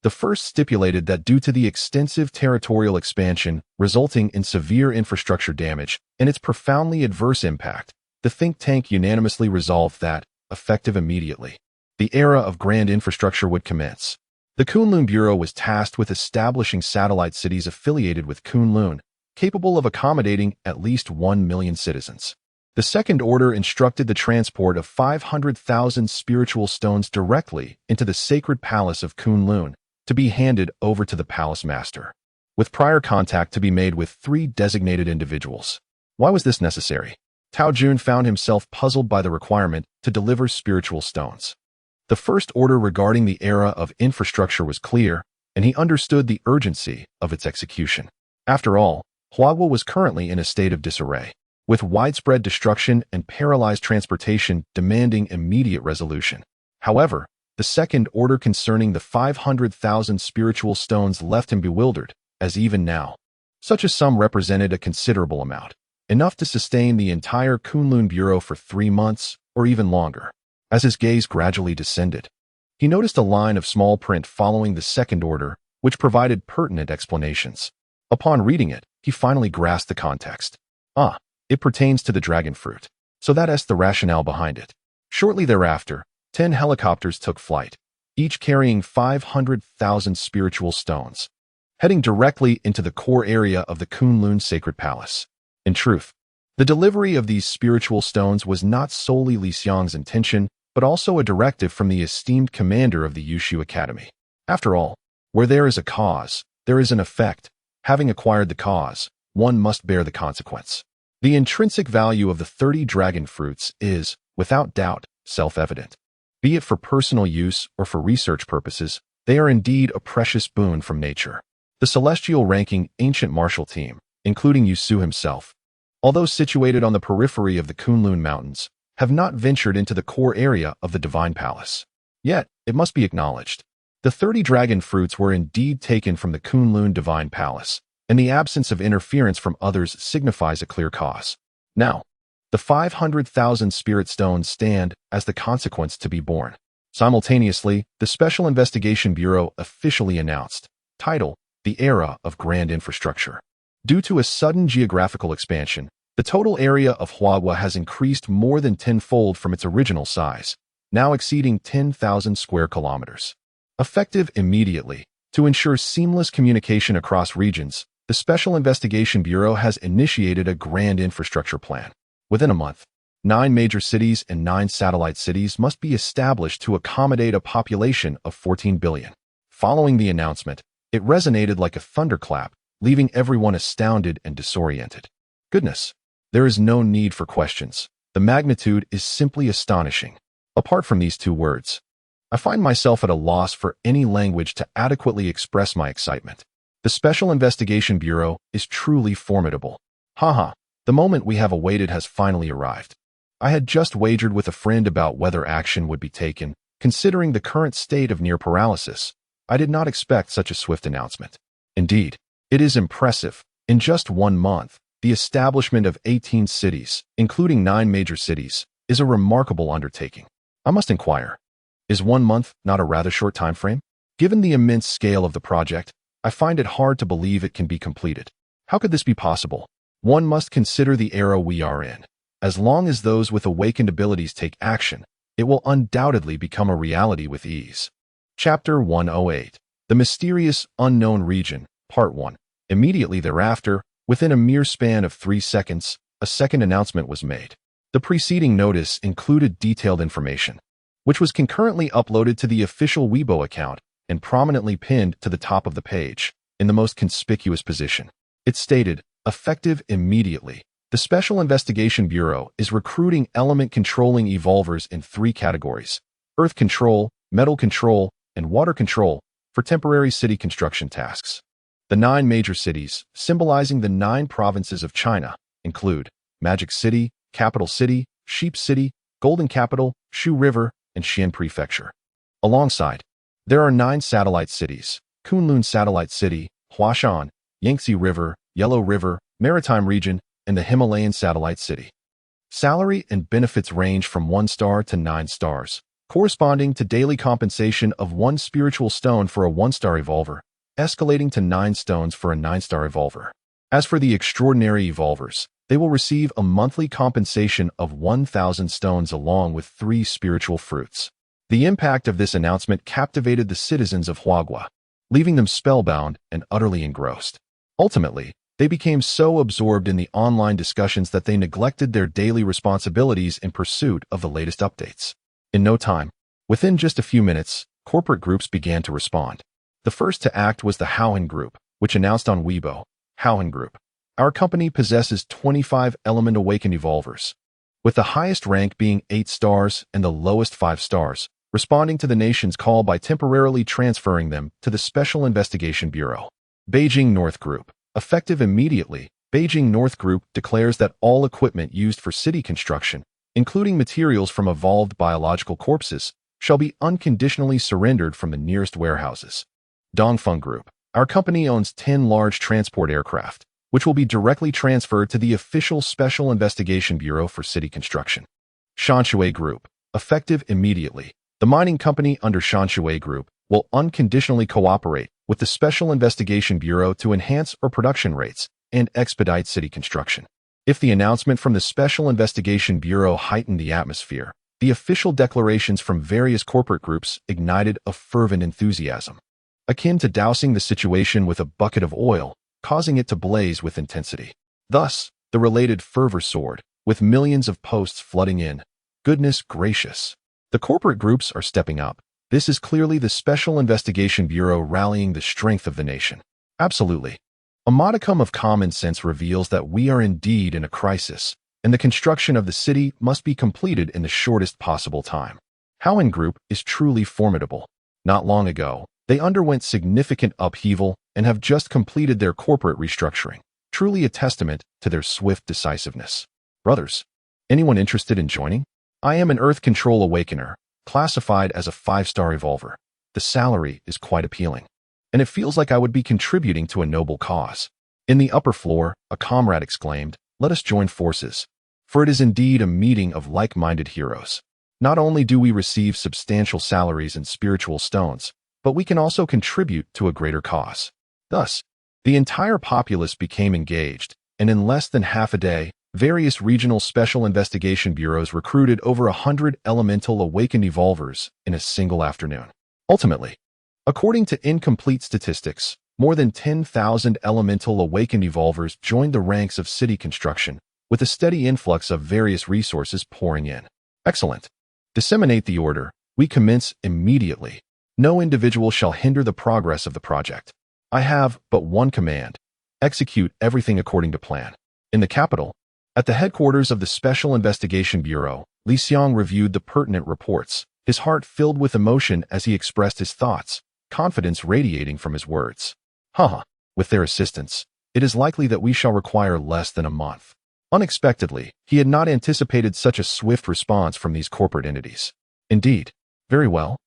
The first stipulated that due to the extensive territorial expansion resulting in severe infrastructure damage and its profoundly adverse impact, the think tank unanimously resolved that, effective immediately, the era of grand infrastructure would commence. The Kunlun Bureau was tasked with establishing satellite cities affiliated with Kunlun, capable of accommodating at least 1 million citizens. The second order instructed the transport of 500,000 spiritual stones directly into the sacred palace of Kunlun, to be handed over to the palace master, with prior contact to be made with 3 designated individuals. Why was this necessary? Tao Jun found himself puzzled by the requirement to deliver spiritual stones. The first order regarding the era of infrastructure was clear, and he understood the urgency of its execution. After all, Huagua was currently in a state of disarray, with widespread destruction and paralyzed transportation demanding immediate resolution. However, the second order concerning the 500,000 spiritual stones left him bewildered, as even now, such a sum represented a considerable amount, enough to sustain the entire Kunlun Bureau for 3 months or even longer. As his gaze gradually descended, he noticed a line of small print following the second order, which provided pertinent explanations. Upon reading it, he finally grasped the context. It pertains to the dragon fruit. So that's the rationale behind it. Shortly thereafter, 10 helicopters took flight, each carrying 500,000 spiritual stones, heading directly into the core area of the Kunlun Sacred Palace. In truth, the delivery of these spiritual stones was not solely Li Xiang's intention, but also a directive from the esteemed commander of the Yushu Academy. After all, where there is a cause, there is an effect. Having acquired the cause, one must bear the consequence. The intrinsic value of the 30 dragon fruits is, without doubt, self-evident. Be it for personal use or for research purposes, they are indeed a precious boon from nature. The celestial-ranking ancient martial team, including Yusu himself, although situated on the periphery of the Kunlun Mountains, have not ventured into the core area of the Divine Palace. Yet, it must be acknowledged, the 30 dragon fruits were indeed taken from the Kunlun Divine Palace, and the absence of interference from others signifies a clear cause. Now, the 500,000 spirit stones stand as the consequence to be borne. Simultaneously, the Special Investigation Bureau officially announced, title, The Era of Grand Infrastructure. Due to a sudden geographical expansion, the total area of Huagua has increased more than tenfold from its original size, now exceeding 10,000 square kilometers. Effective immediately, to ensure seamless communication across regions, the Special Investigation Bureau has initiated a grand infrastructure plan. Within a month, 9 major cities and 9 satellite cities must be established to accommodate a population of 14 billion. Following the announcement, it resonated like a thunderclap, leaving everyone astounded and disoriented. Goodness, there is no need for questions. The magnitude is simply astonishing. Apart from these 2 words, I find myself at a loss for any language to adequately express my excitement. The Special Investigation Bureau is truly formidable. The moment we have awaited has finally arrived. I had just wagered with a friend about whether action would be taken. Considering the current state of near paralysis, I did not expect such a swift announcement. Indeed, it is impressive. In just 1 month, the establishment of 18 cities, including 9 major cities, is a remarkable undertaking. I must inquire, is 1 month not a rather short time frame? Given the immense scale of the project, I find it hard to believe it can be completed. How could this be possible? One must consider the era we are in. As long as those with awakened abilities take action, it will undoubtedly become a reality with ease. Chapter 108. The Mysterious Unknown Region, Part 1. Immediately thereafter, within a mere span of 3 seconds, a second announcement was made. The preceding notice included detailed information, which was concurrently uploaded to the official Weibo account and prominently pinned to the top of the page, in the most conspicuous position. It stated, effective immediately. The Special Investigation Bureau is recruiting element-controlling evolvers in 3 categories: earth control, metal control, and water control, for temporary city construction tasks. The 9 major cities, symbolizing the 9 provinces of China, include Magic City, Capital City, Sheep City, Golden Capital, Shu River, and Xian Prefecture. Alongside, there are 9 satellite cities: Kunlun Satellite City, Huashan, Yangtze River, Yellow River, Maritime Region, and the Himalayan Satellite City. Salary and benefits range from 1 star to 9 stars, corresponding to daily compensation of 1 spiritual stone for a 1-star evolver, escalating to 9 stones for a 9-star evolver. As for the extraordinary evolvers, they will receive a monthly compensation of 1,000 stones along with 3 spiritual fruits. The impact of this announcement captivated the citizens of Huagua, leaving them spellbound and utterly engrossed. Ultimately, they became so absorbed in the online discussions that they neglected their daily responsibilities in pursuit of the latest updates. In no time, within just a few minutes, corporate groups began to respond. The first to act was the Howhan Group, which announced on Weibo, Howhan Group, our company possesses 25 element awakened evolvers, with the highest rank being 8 stars and the lowest 5 stars, responding to the nation's call by temporarily transferring them to the Special Investigation Bureau. Beijing North Group. Effective immediately, Beijing North Group declares that all equipment used for city construction, including materials from evolved biological corpses, shall be unconditionally surrendered from the nearest warehouses. Dongfeng Group. Our company owns 10 large transport aircraft, which will be directly transferred to the official Special Investigation Bureau for city construction. Shanshui Group. Effective immediately, the mining company under Shanshui Group will unconditionally cooperate with the Special Investigation Bureau to enhance our production rates and expedite city construction. If the announcement from the Special Investigation Bureau heightened the atmosphere, the official declarations from various corporate groups ignited a fervent enthusiasm, akin to dousing the situation with a bucket of oil, causing it to blaze with intensity. Thus, the related fervor soared, with millions of posts flooding in. Goodness gracious! The corporate groups are stepping up. This is clearly the Special Investigation Bureau rallying the strength of the nation. Absolutely. A modicum of common sense reveals that we are indeed in a crisis, and the construction of the city must be completed in the shortest possible time. Howhan Group is truly formidable. Not long ago, they underwent significant upheaval and have just completed their corporate restructuring, truly a testament to their swift decisiveness. Brothers, anyone interested in joining? I am an Earth Control Awakener, classified as a 5-star evolver. The salary is quite appealing, and it feels like I would be contributing to a noble cause. In the upper floor, a comrade exclaimed, "Let us join forces, for it is indeed a meeting of like-minded heroes. Not only do we receive substantial salaries and spiritual stones, but we can also contribute to a greater cause." Thus, the entire populace became engaged, and in less than half a day, various regional special investigation bureaus recruited over 100 elemental awakened evolvers in a single afternoon. Ultimately, according to incomplete statistics, more than 10,000 elemental awakened evolvers joined the ranks of city construction, with a steady influx of various resources pouring in. Excellent. Disseminate the order. We commence immediately. No individual shall hinder the progress of the project. I have but one command: execute everything according to plan. In the capital, at the headquarters of the Special Investigation Bureau, Li Xiang reviewed the pertinent reports, his heart filled with emotion as he expressed his thoughts, confidence radiating from his words. With their assistance, it is likely that we shall require less than a month. Unexpectedly, he had not anticipated such a swift response from these corporate entities. Indeed, very well.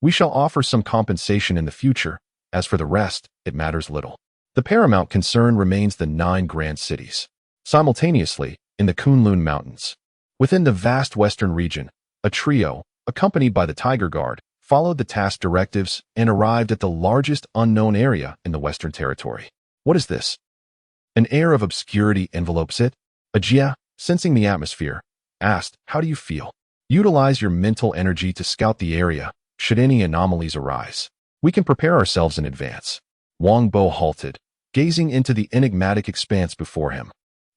We shall offer some compensation in the future. As for the rest, it matters little. The paramount concern remains the 9 grand cities. Simultaneously, in the Kunlun Mountains, within the vast western region, a trio, accompanied by the Tiger Guard, followed the task directives and arrived at the largest unknown area in the Western Territory. What is this? An air of obscurity envelopes it. A Jia, Sensing the atmosphere, asked, "How do you feel?" Utilize your mental energy to scout the area, should any anomalies arise. We can prepare ourselves in advance. Wang Bo halted, gazing into the enigmatic expanse before him.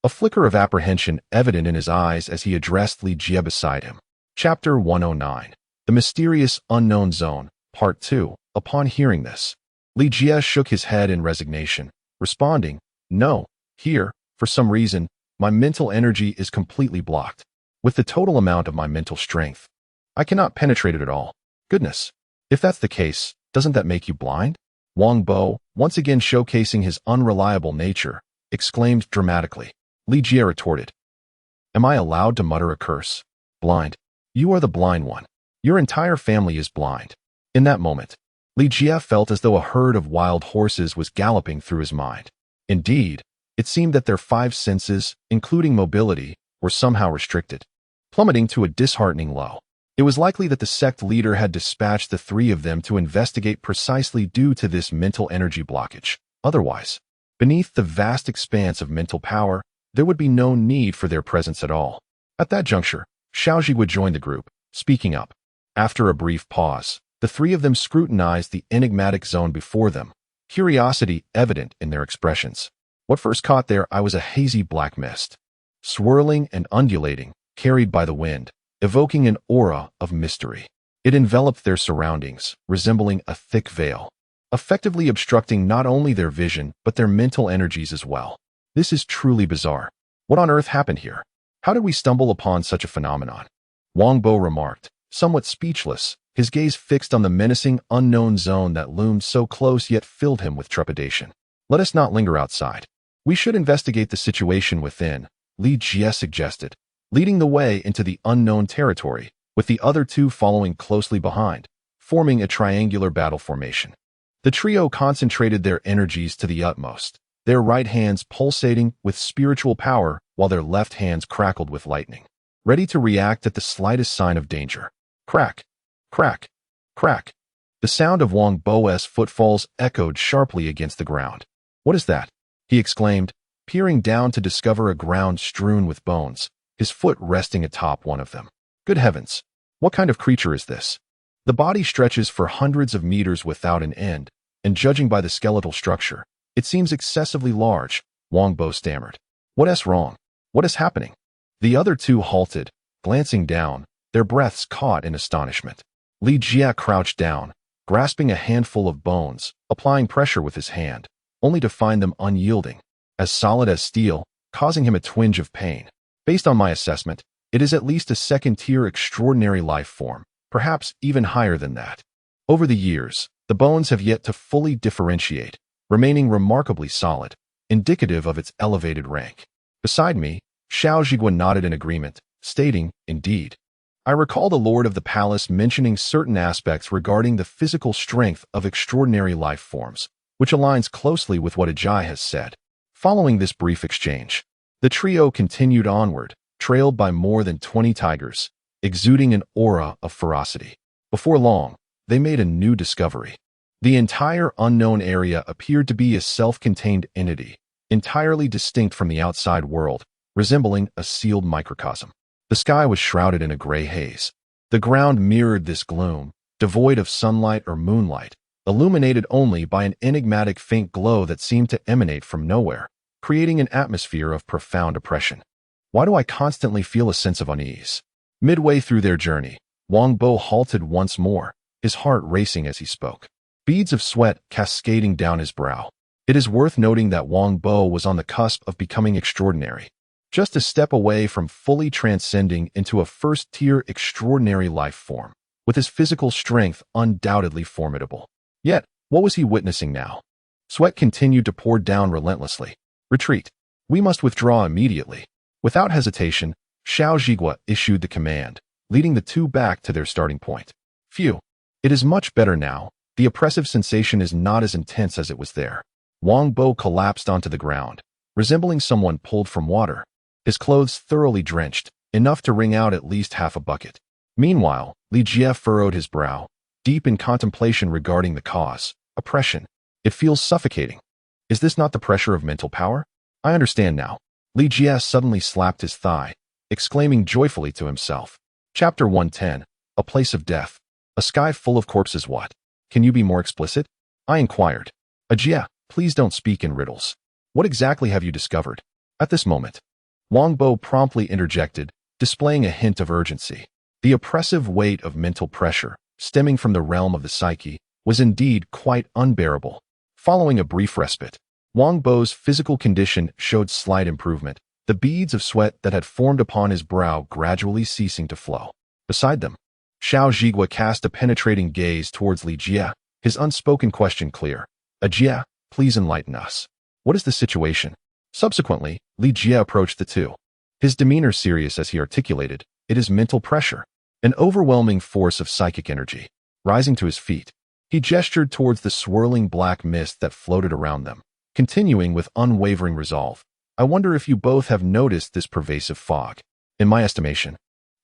A flicker of apprehension evident in his eyes as he addressed Li Jie beside him. Chapter 109. The Mysterious Unknown Zone, Part 2. Upon hearing this, Li Jie shook his head in resignation, responding, "No, here, for some reason, my mental energy is completely blocked. With the total amount of my mental strength, I cannot penetrate it at all." Goodness. If that's the case, doesn't that make you blind? Wang Bo, once again showcasing his unreliable nature, exclaimed dramatically. Li Jie retorted, "Am I allowed to mutter a curse? Blind. You are the blind one. Your entire family is blind." In that moment, Li Jie felt as though a herd of wild horses was galloping through his mind. Indeed, it seemed that their 5 senses, including mobility, were somehow restricted, plummeting to a disheartening low. It was likely that the sect leader had dispatched the 3 of them to investigate precisely due to this mental energy blockage. Otherwise, beneath the vast expanse of mental power, there would be no need for their presence at all. At that juncture, Xiaozhi would join the group, speaking up. After a brief pause, the 3 of them scrutinized the enigmatic zone before them, curiosity evident in their expressions. What first caught their eye was a hazy black mist, swirling and undulating, carried by the wind, evoking an aura of mystery. It enveloped their surroundings, resembling a thick veil, effectively obstructing not only their vision but their mental energies as well. This is truly bizarre. What on earth happened here? How did we stumble upon such a phenomenon? Wang Bo remarked, somewhat speechless, his gaze fixed on the menacing unknown zone that loomed so close yet filled him with trepidation. "Let us not linger outside. We should investigate the situation within," Li Jie suggested, leading the way into the unknown territory, with the other 2 following closely behind, forming a triangular battle formation. The trio concentrated their energies to the utmost, their right hands pulsating with spiritual power while their left hands crackled with lightning, ready to react at the slightest sign of danger. Crack, crack, crack. The sound of Wang Bo's footfalls echoed sharply against the ground. "What is that?" he exclaimed, peering down to discover a ground strewn with bones, his foot resting atop one of them. "Good heavens! What kind of creature is this?" The body stretches for hundreds of meters without an end, and judging by the skeletal structure, it seems excessively large, Wang Bo stammered. "What is wrong? What is happening?" The other 2 halted, glancing down, their breaths caught in astonishment. Li Jie crouched down, grasping a handful of bones, applying pressure with his hand, only to find them unyielding, as solid as steel, causing him a twinge of pain. "Based on my assessment, it is at least a 2nd-tier extraordinary life form, perhaps even higher than that. Over the years, the bones have yet to fully differentiate, remaining remarkably solid, indicative of its elevated rank." Beside me, Xiao Zhiguan nodded in agreement, stating, "Indeed. I recall the Lord of the Palace mentioning certain aspects regarding the physical strength of extraordinary life forms, which aligns closely with what Ajay has said." Following this brief exchange, the trio continued onward, trailed by more than 20 tigers, exuding an aura of ferocity. Before long, they made a new discovery. The entire unknown area appeared to be a self-contained entity, entirely distinct from the outside world, resembling a sealed microcosm. The sky was shrouded in a gray haze. The ground mirrored this gloom, devoid of sunlight or moonlight, illuminated only by an enigmatic faint glow that seemed to emanate from nowhere, creating an atmosphere of profound oppression. Why do I constantly feel a sense of unease? Midway through their journey, Wang Bo halted once more, his heart racing as he spoke, beads of sweat cascading down his brow. It is worth noting that Wang Bo was on the cusp of becoming extraordinary, just a step away from fully transcending into a 1st-tier extraordinary life form, with his physical strength undoubtedly formidable. Yet, what was he witnessing now? Sweat continued to pour down relentlessly. "Retreat. We must withdraw immediately." Without hesitation, Xiao Zhigua issued the command, leading the 2 back to their starting point. Phew. It is much better now. The oppressive sensation is not as intense as it was there. Wang Bo collapsed onto the ground, resembling someone pulled from water, his clothes thoroughly drenched, enough to wring out at least half a bucket. Meanwhile, Li Jie furrowed his brow, deep in contemplation regarding the cause. Oppression. It feels suffocating. Is this not the pressure of mental power? I understand now. Li Jie suddenly slapped his thigh, exclaiming joyfully to himself. Chapter 110. A place of death. A sky full of corpses. What? Can you be more explicit? I inquired. Jie, please don't speak in riddles. What exactly have you discovered? At this moment, Wang Bo promptly interjected, displaying a hint of urgency. The oppressive weight of mental pressure, stemming from the realm of the psyche, was indeed quite unbearable. Following a brief respite, Wang Bo's physical condition showed slight improvement, the beads of sweat that had formed upon his brow gradually ceasing to flow. Beside them, Xiao Zhigua cast a penetrating gaze towards Li Jie, his unspoken question clear. Jie, please enlighten us. What is the situation? Subsequently, Li Jie approached the two. His demeanor serious as he articulated, it is mental pressure, an overwhelming force of psychic energy. Rising to his feet, he gestured towards the swirling black mist that floated around them, continuing with unwavering resolve. I wonder if you both have noticed this pervasive fog. In my estimation,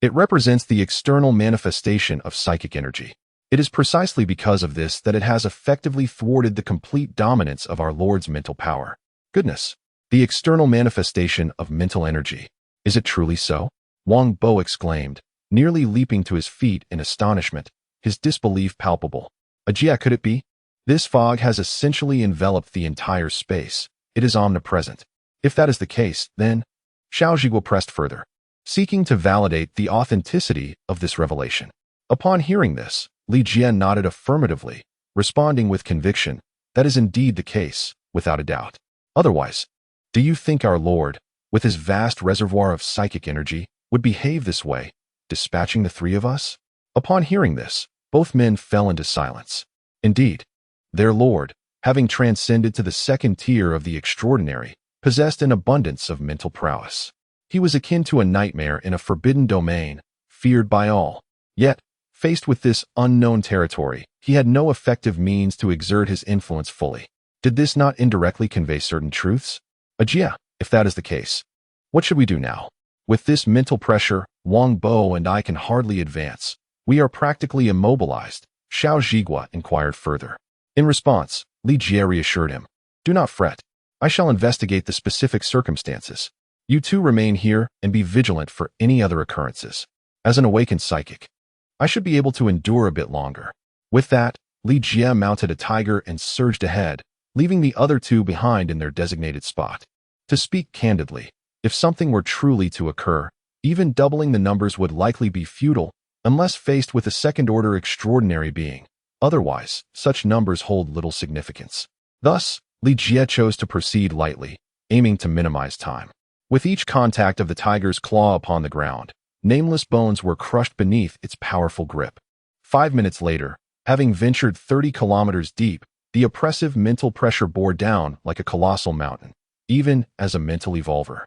it represents the external manifestation of psychic energy. It is precisely because of this that it has effectively thwarted the complete dominance of our Lord's mental power. Goodness, the external manifestation of mental energy. Is it truly so? Wang Bo exclaimed, nearly leaping to his feet in astonishment, his disbelief palpable. Jie, could it be? This fog has essentially enveloped the entire space. It is omnipresent. If that is the case, then... Xiao Zhigua pressed further, seeking to validate the authenticity of this revelation. Upon hearing this, Li Jie nodded affirmatively, responding with conviction. That is indeed the case, without a doubt. Otherwise, do you think our Lord, with his vast reservoir of psychic energy, would behave this way, dispatching the three of us? Upon hearing this, both men fell into silence. Indeed, their Lord, having transcended to the second tier of the extraordinary, possessed an abundance of mental prowess. He was akin to a nightmare in a forbidden domain, feared by all. Yet, faced with this unknown territory, he had no effective means to exert his influence fully. Did this not indirectly convey certain truths? Jie, if that is the case, what should we do now? With this mental pressure, Wang Bo and I can hardly advance. We are practically immobilized, Xiao Zhigua inquired further. In response, Li Jie reassured him. Do not fret. I shall investigate the specific circumstances. You two remain here and be vigilant for any other occurrences. As an awakened psychic, I should be able to endure a bit longer. With that, Li Jie mounted a tiger and surged ahead, leaving the other two behind in their designated spot. To speak candidly, if something were truly to occur, even doubling the numbers would likely be futile, unless faced with a second-order extraordinary being. Otherwise, such numbers hold little significance. Thus, Li Jie chose to proceed lightly, aiming to minimize time. With each contact of the tiger's claw upon the ground, nameless bones were crushed beneath its powerful grip. 5 minutes later, having ventured 30 kilometers deep, the oppressive mental pressure bore down like a colossal mountain, even as a mental evolver.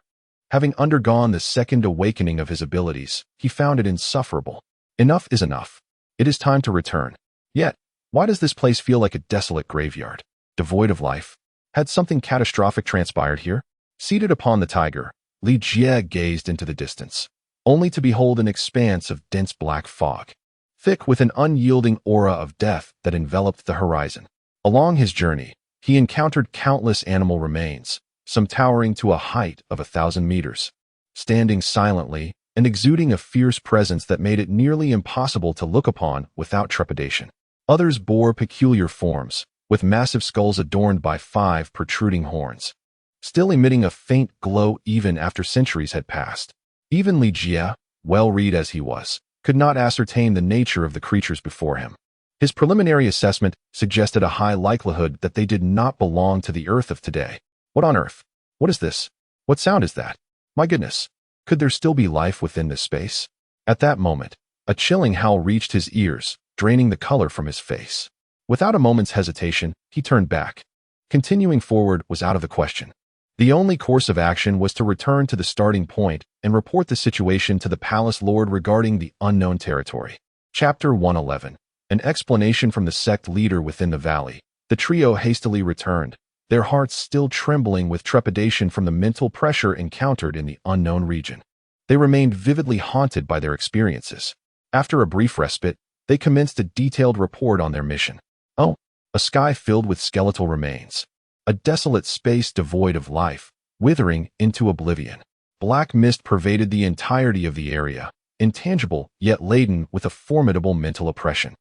Having undergone the second awakening of his abilities, he found it insufferable. Enough is enough. It is time to return. Yet, why does this place feel like a desolate graveyard, devoid of life? Had something catastrophic transpired here? Seated upon the tiger, Li Jie gazed into the distance, only to behold an expanse of dense black fog, thick with an unyielding aura of death that enveloped the horizon. Along his journey, he encountered countless animal remains, some towering to a height of 1,000 meters, standing silently and exuding a fierce presence that made it nearly impossible to look upon without trepidation. Others bore peculiar forms, with massive skulls adorned by 5 protruding horns, still emitting a faint glow even after centuries had passed. Even Li Jie, well-read as he was, could not ascertain the nature of the creatures before him. His preliminary assessment suggested a high likelihood that they did not belong to the Earth of today. What on earth? What is this? What sound is that? My goodness, could there still be life within this space? At that moment, a chilling howl reached his ears, draining the color from his face. Without a moment's hesitation, he turned back. Continuing forward was out of the question. The only course of action was to return to the starting point and report the situation to the palace lord regarding the unknown territory. Chapter 111. An explanation from the sect leader within the valley. The trio hastily returned, their hearts still trembling with trepidation from the mental pressure encountered in the unknown region. They remained vividly haunted by their experiences. After a brief respite, they commenced a detailed report on their mission. Oh, a sky filled with skeletal remains. A desolate space devoid of life, withering into oblivion. Black mist pervaded the entirety of the area, intangible yet laden with a formidable mental oppression.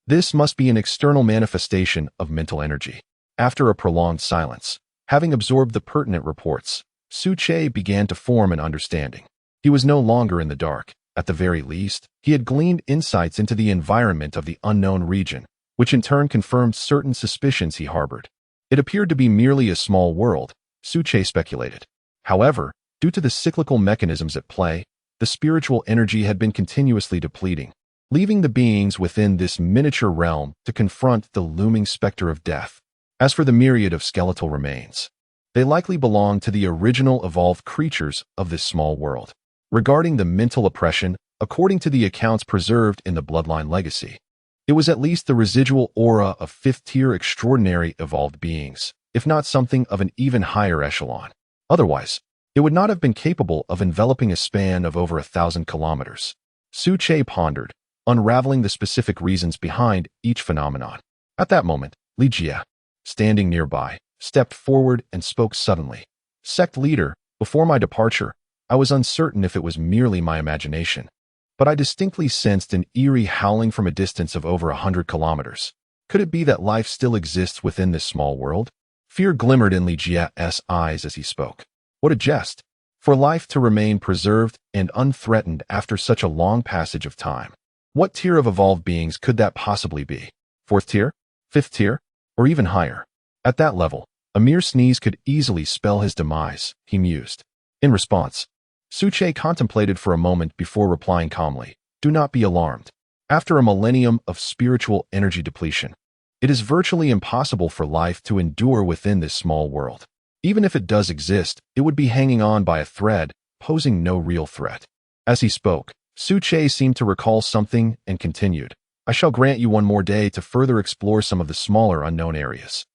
This must be an external manifestation of mental energy. After a prolonged silence, having absorbed the pertinent reports, Suche began to form an understanding. He was no longer in the dark. At the very least, he had gleaned insights into the environment of the unknown region, which in turn confirmed certain suspicions he harbored. It appeared to be merely a small world, Suche speculated. However, due to the cyclical mechanisms at play, the spiritual energy had been continuously depleting, leaving the beings within this miniature realm to confront the looming specter of death. As for the myriad of skeletal remains, they likely belonged to the original evolved creatures of this small world. Regarding the mental oppression, according to the accounts preserved in the Bloodline legacy, it was at least the residual aura of fifth-tier extraordinary evolved beings, if not something of an even higher echelon. Otherwise, it would not have been capable of enveloping a span of over 1,000 kilometers. Suche pondered, unraveling the specific reasons behind each phenomenon. At that moment, Li Jie, standing nearby, stepped forward and spoke suddenly. Sect leader, before my departure, I was uncertain if it was merely my imagination, but I distinctly sensed an eerie howling from a distance of over 100 kilometers. Could it be that life still exists within this small world? Fear glimmered in Li Jie's eyes as he spoke. What a jest! For life to remain preserved and unthreatened after such a long passage of time. What tier of evolved beings could that possibly be? Fourth tier? Fifth tier? Or even higher? At that level, a mere sneeze could easily spell his demise, he mused. In response, Suche contemplated for a moment before replying calmly, "Do not be alarmed. After a millennium of spiritual energy depletion, it is virtually impossible for life to endure within this small world. Even if it does exist, it would be hanging on by a thread, posing no real threat." As he spoke, Suche seemed to recall something and continued, "I shall grant you one more day to further explore some of the smaller unknown areas.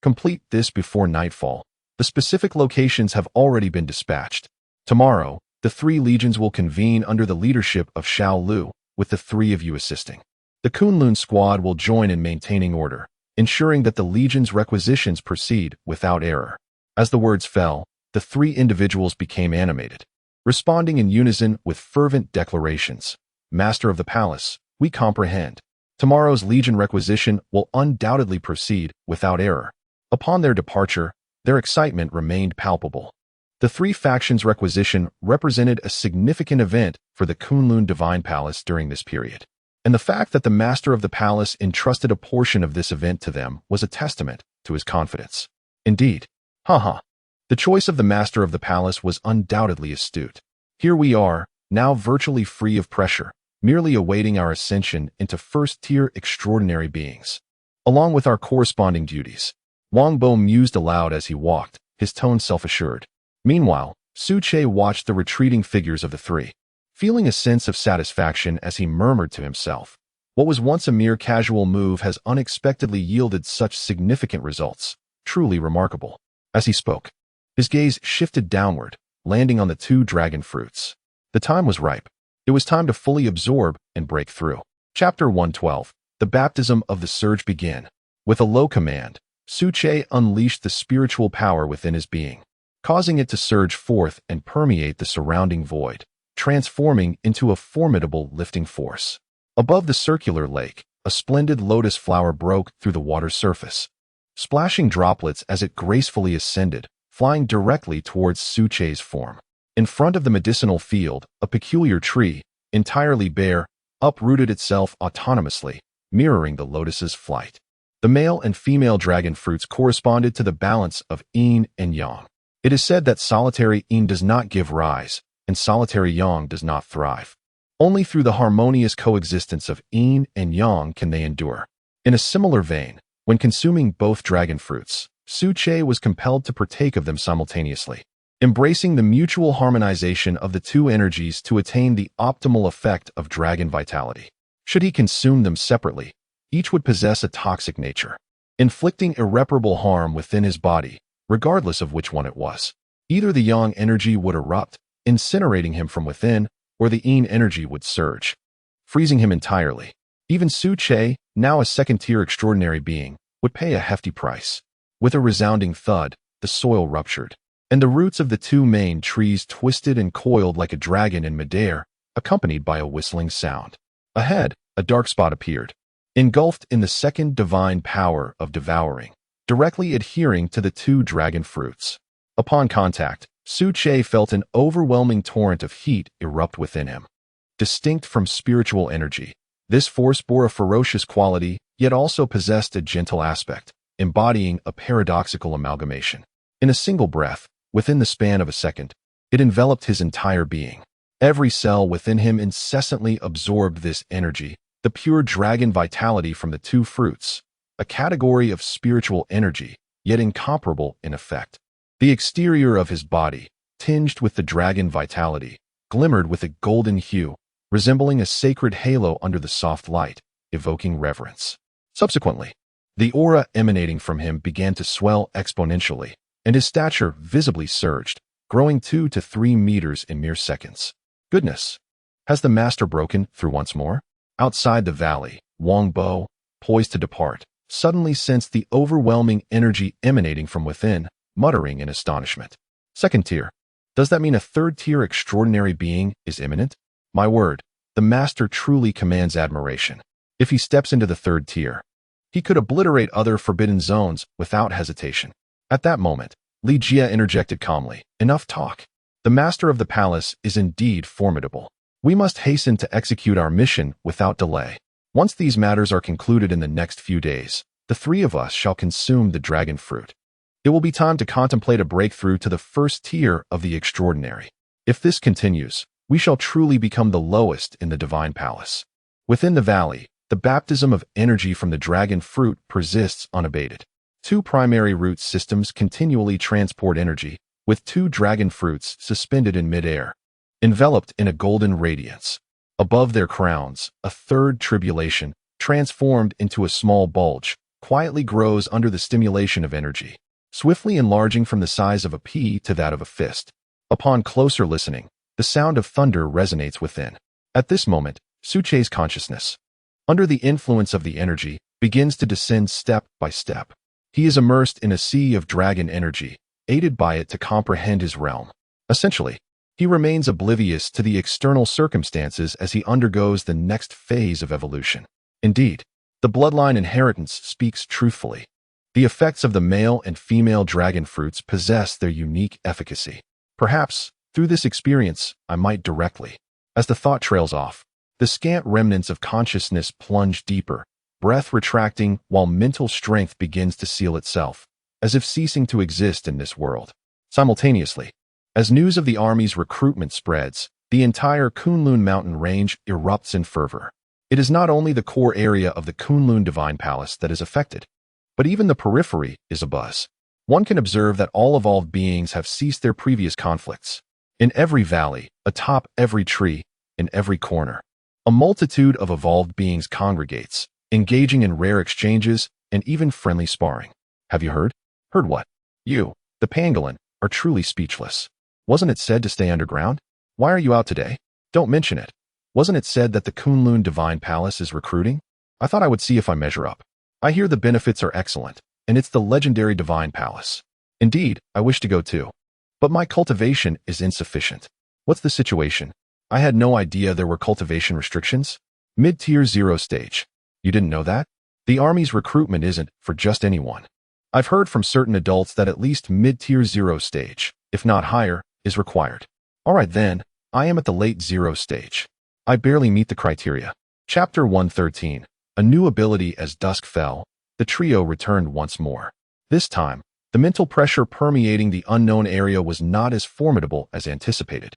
Complete this before nightfall. The specific locations have already been dispatched. Tomorrow, the 3 legions will convene under the leadership of Xiao Lu, with the 3 of you assisting. The Kunlun squad will join in maintaining order, ensuring that the legion's requisitions proceed without error." As the words fell, the 3 individuals became animated, responding in unison with fervent declarations. "Master of the palace, we comprehend. Tomorrow's legion requisition will undoubtedly proceed without error." Upon their departure, their excitement remained palpable. The 3 factions' requisition represented a significant event for the Kunlun Divine Palace during this period, and the fact that the Master of the Palace entrusted a portion of this event to them was a testament to his confidence. Indeed, the choice of the Master of the Palace was undoubtedly astute. Here we are, now virtually free of pressure, merely awaiting our ascension into first-tier extraordinary beings, along with our corresponding duties. Wang Bo mused aloud as he walked, his tone self-assured. Meanwhile, Suche watched the retreating figures of the 3, feeling a sense of satisfaction as he murmured to himself, "What was once a mere casual move has unexpectedly yielded such significant results. Truly remarkable." As he spoke, his gaze shifted downward, landing on the 2 dragon fruits. The time was ripe. It was time to fully absorb and break through. Chapter 112. The baptism of the surge began. With a low command, Suche unleashed the spiritual power within his being, causing it to surge forth and permeate the surrounding void, transforming into a formidable lifting force. Above the circular lake, a splendid lotus flower broke through the water's surface, splashing droplets as it gracefully ascended, flying directly towards Suche's form. In front of the medicinal field, a peculiar tree, entirely bare, uprooted itself autonomously, mirroring the lotus's flight. The male and female dragon fruits corresponded to the balance of yin and yang. It is said that solitary yin does not give rise, and solitary yang does not thrive. Only through the harmonious coexistence of yin and yang can they endure. In a similar vein, when consuming both dragon fruits, Suche was compelled to partake of them simultaneously, embracing the mutual harmonization of the 2 energies to attain the optimal effect of dragon vitality. Should he consume them separately, each would possess a toxic nature, inflicting irreparable harm within his body, regardless of which one it was. Either the yang energy would erupt, incinerating him from within, or the yin energy would surge, freezing him entirely. Even Suche, now a second-tier extraordinary being, would pay a hefty price. With a resounding thud, the soil ruptured, and the roots of the two main trees twisted and coiled like a dragon in midair, accompanied by a whistling sound. Ahead, a dark spot appeared, engulfed in the second divine power of devouring, directly adhering to the two dragon fruits. Upon contact, Su Che felt an overwhelming torrent of heat erupt within him. Distinct from spiritual energy, this force bore a ferocious quality, yet also possessed a gentle aspect, embodying a paradoxical amalgamation. In a single breath, within the span of a second, it enveloped his entire being. Every cell within him incessantly absorbed this energy, the pure dragon vitality from the two fruits, a category of spiritual energy, yet incomparable in effect. The exterior of his body, tinged with the dragon vitality, glimmered with a golden hue, resembling a sacred halo under the soft light, evoking reverence. Subsequently, the aura emanating from him began to swell exponentially, and his stature visibly surged, growing 2 to 3 meters in mere seconds. Goodness! Has the master broken through once more? Outside the valley, Wang Bo, poised to depart, suddenly sensed the overwhelming energy emanating from within, muttering in astonishment. Second tier. Does that mean a third-tier extraordinary being is imminent? My word, the master truly commands admiration. If he steps into the third tier, he could obliterate other forbidden zones without hesitation. At that moment, Li Jia interjected calmly, "Enough talk. The master of the palace is indeed formidable. We must hasten to execute our mission without delay. Once these matters are concluded in the next few days, the three of us shall consume the dragon fruit. It will be time to contemplate a breakthrough to the first tier of the extraordinary. If this continues, we shall truly become the lowest in the divine palace." Within the valley, the baptism of energy from the dragon fruit persists unabated. Two primary root systems continually transport energy, with two dragon fruits suspended in midair, enveloped in a golden radiance. Above their crowns, a third tribulation, transformed into a small bulge, quietly grows under the stimulation of energy, swiftly enlarging from the size of a pea to that of a fist. Upon closer listening, the sound of thunder resonates within. At this moment, Su Che's consciousness, under the influence of the energy, begins to descend step by step. He is immersed in a sea of dragon energy, aided by it to comprehend his realm. Essentially, he remains oblivious to the external circumstances as he undergoes the next phase of evolution. Indeed, the bloodline inheritance speaks truthfully. The effects of the male and female dragon fruits possess their unique efficacy. Perhaps, through this experience, I might directly. As the thought trails off, the scant remnants of consciousness plunge deeper, breath retracting while mental strength begins to seal itself, as if ceasing to exist in this world. Simultaneously, as news of the army's recruitment spreads, the entire Kunlun mountain range erupts in fervor. It is not only the core area of the Kunlun Divine Palace that is affected, but even the periphery is abuzz. One can observe that all evolved beings have ceased their previous conflicts. In every valley, atop every tree, in every corner, a multitude of evolved beings congregates, engaging in rare exchanges and even friendly sparring. Have you heard? Heard what? You, the pangolin, are truly speechless. Wasn't it said to stay underground? Why are you out today? Don't mention it. Wasn't it said that the Kunlun Divine Palace is recruiting? I thought I would see if I measure up. I hear the benefits are excellent, and it's the legendary Divine Palace. Indeed, I wish to go too. But my cultivation is insufficient. What's the situation? I had no idea there were cultivation restrictions. Mid-tier 0 stage. You didn't know that? The army's recruitment isn't for just anyone. I've heard from certain adults that at least mid-tier 0 stage, if not higher, is required. All right then, I am at the late 0 stage. I barely meet the criteria. Chapter 113. A new ability. As dusk fell, the trio returned once more. This time, the mental pressure permeating the unknown area was not as formidable as anticipated,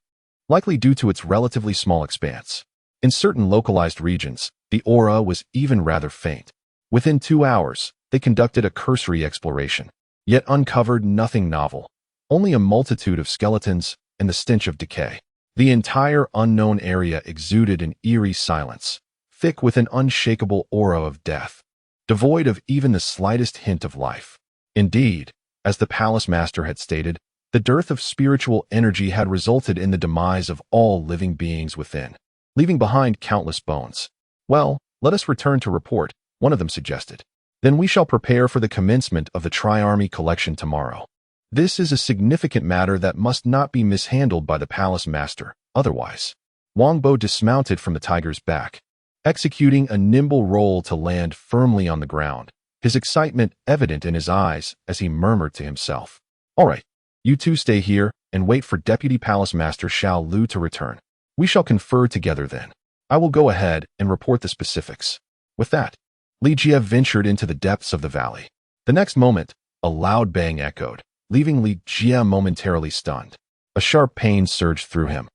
likely due to its relatively small expanse. In certain localized regions, the aura was even rather faint. Within 2 hours, they conducted a cursory exploration, yet uncovered nothing novel, only a multitude of skeletons and the stench of decay. The entire unknown area exuded an eerie silence, thick with an unshakable aura of death, devoid of even the slightest hint of life. Indeed, as the palace master had stated, the dearth of spiritual energy had resulted in the demise of all living beings within, leaving behind countless bones. Well, let us return to report, one of them suggested. Then we shall prepare for the commencement of the Tri-Army collection tomorrow. This is a significant matter that must not be mishandled by the palace master, otherwise. Wang Bo dismounted from the tiger's back, executing a nimble roll to land firmly on the ground, his excitement evident in his eyes as he murmured to himself. All right, you two stay here and wait for Deputy Palace Master Xiao Lu to return. We shall confer together then. I will go ahead and report the specifics. With that, Li Jie ventured into the depths of the valley. The next moment, a loud bang echoed, leaving Li Jie momentarily stunned. A sharp pain surged through him.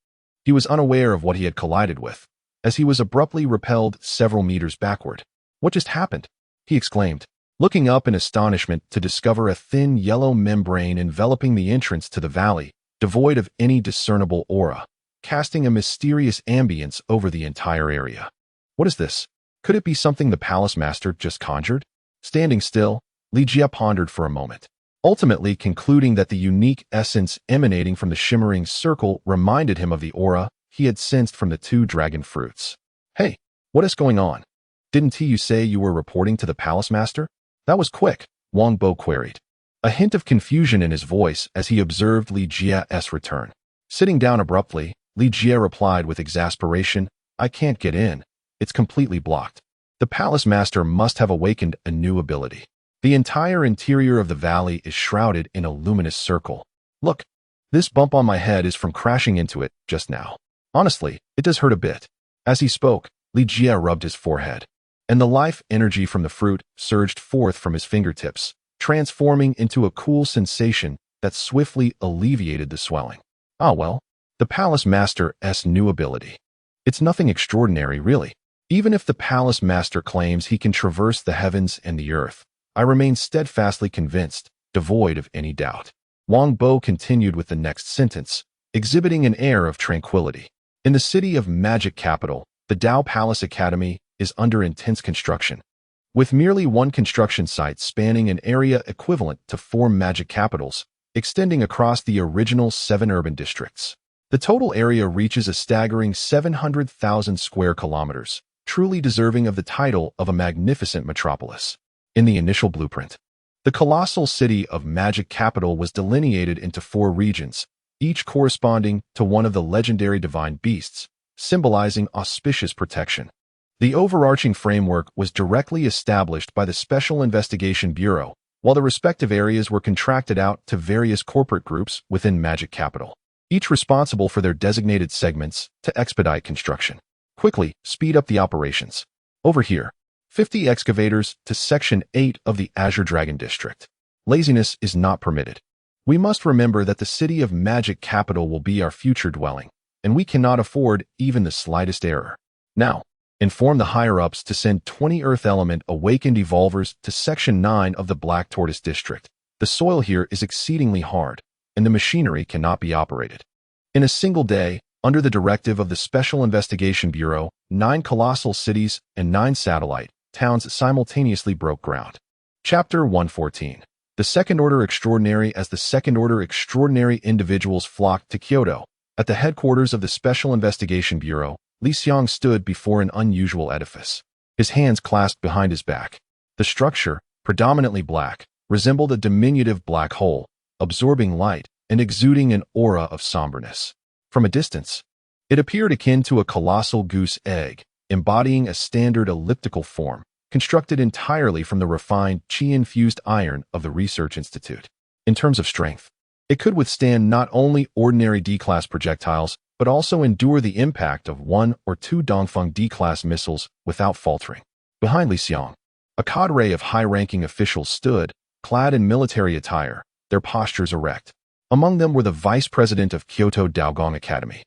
He was unaware of what he had collided with, as he was abruptly repelled several meters backward. What just happened? He exclaimed, looking up in astonishment to discover a thin yellow membrane enveloping the entrance to the valley, devoid of any discernible aura, casting a mysterious ambience over the entire area. What is this? Could it be something the palace master just conjured? Standing still, Li Jie pondered for a moment, ultimately concluding that the unique essence emanating from the shimmering circle reminded him of the aura he had sensed from the 2 dragon fruits. Hey, what is going on? Didn't you say you were reporting to the palace master? That was quick, Wang Bo queried, a hint of confusion in his voice as he observed Li Jie's return. Sitting down abruptly, Li Jie replied with exasperation, I can't get in. It's completely blocked. The palace master must have awakened a new ability. The entire interior of the valley is shrouded in a luminous circle. Look, this bump on my head is from crashing into it just now. Honestly, it does hurt a bit. As he spoke, Li Jie rubbed his forehead, and the life energy from the fruit surged forth from his fingertips, transforming into a cool sensation that swiftly alleviated the swelling. Ah well, the palace master's new ability. It's nothing extraordinary, really. Even if the palace master claims he can traverse the heavens and the earth, I remain steadfastly convinced, devoid of any doubt. Wang Bo continued with the next sentence, exhibiting an air of tranquility. In the city of Magic Capital, the Dao Palace Academy is under intense construction, with merely one construction site spanning an area equivalent to 4 magic capitals, extending across the original 7 urban districts. The total area reaches a staggering 700,000 square kilometers, truly deserving of the title of a magnificent metropolis. In the initial blueprint, the colossal city of Magic Capital was delineated into 4 regions, each corresponding to one of the legendary divine beasts, symbolizing auspicious protection. The overarching framework was directly established by the Special Investigation Bureau, while the respective areas were contracted out to various corporate groups within Magic Capital, each responsible for their designated segments to expedite construction. Quickly, speed up the operations. Over here, 50 excavators to Section 8 of the Azure Dragon District. Laziness is not permitted. We must remember that the city of Magic Capital will be our future dwelling, and we cannot afford even the slightest error. Now, inform the higher-ups to send 20 Earth Element Awakened Evolvers to Section 9 of the Black Tortoise District. The soil here is exceedingly hard, and the machinery cannot be operated. In a single day, under the directive of the Special Investigation Bureau, 9 colossal cities and 9 satellite towns simultaneously broke ground. Chapter 114. The Second Order Extraordinary. As the Second Order Extraordinary individuals flocked to Kyoto, at the headquarters of the Special Investigation Bureau, Li Xiang stood before an unusual edifice, his hands clasped behind his back. The structure, predominantly black, resembled a diminutive black hole, absorbing light and exuding an aura of somberness. From a distance, it appeared akin to a colossal goose egg, embodying a standard elliptical form, constructed entirely from the refined qi-infused iron of the Research Institute. In terms of strength, it could withstand not only ordinary D-class projectiles, but also endure the impact of 1 or 2 Dongfeng D-class missiles without faltering. Behind Li Xiang, a cadre of high-ranking officials stood, clad in military attire, their postures erect. Among them were the Vice President of Kyoto Daogong Academy,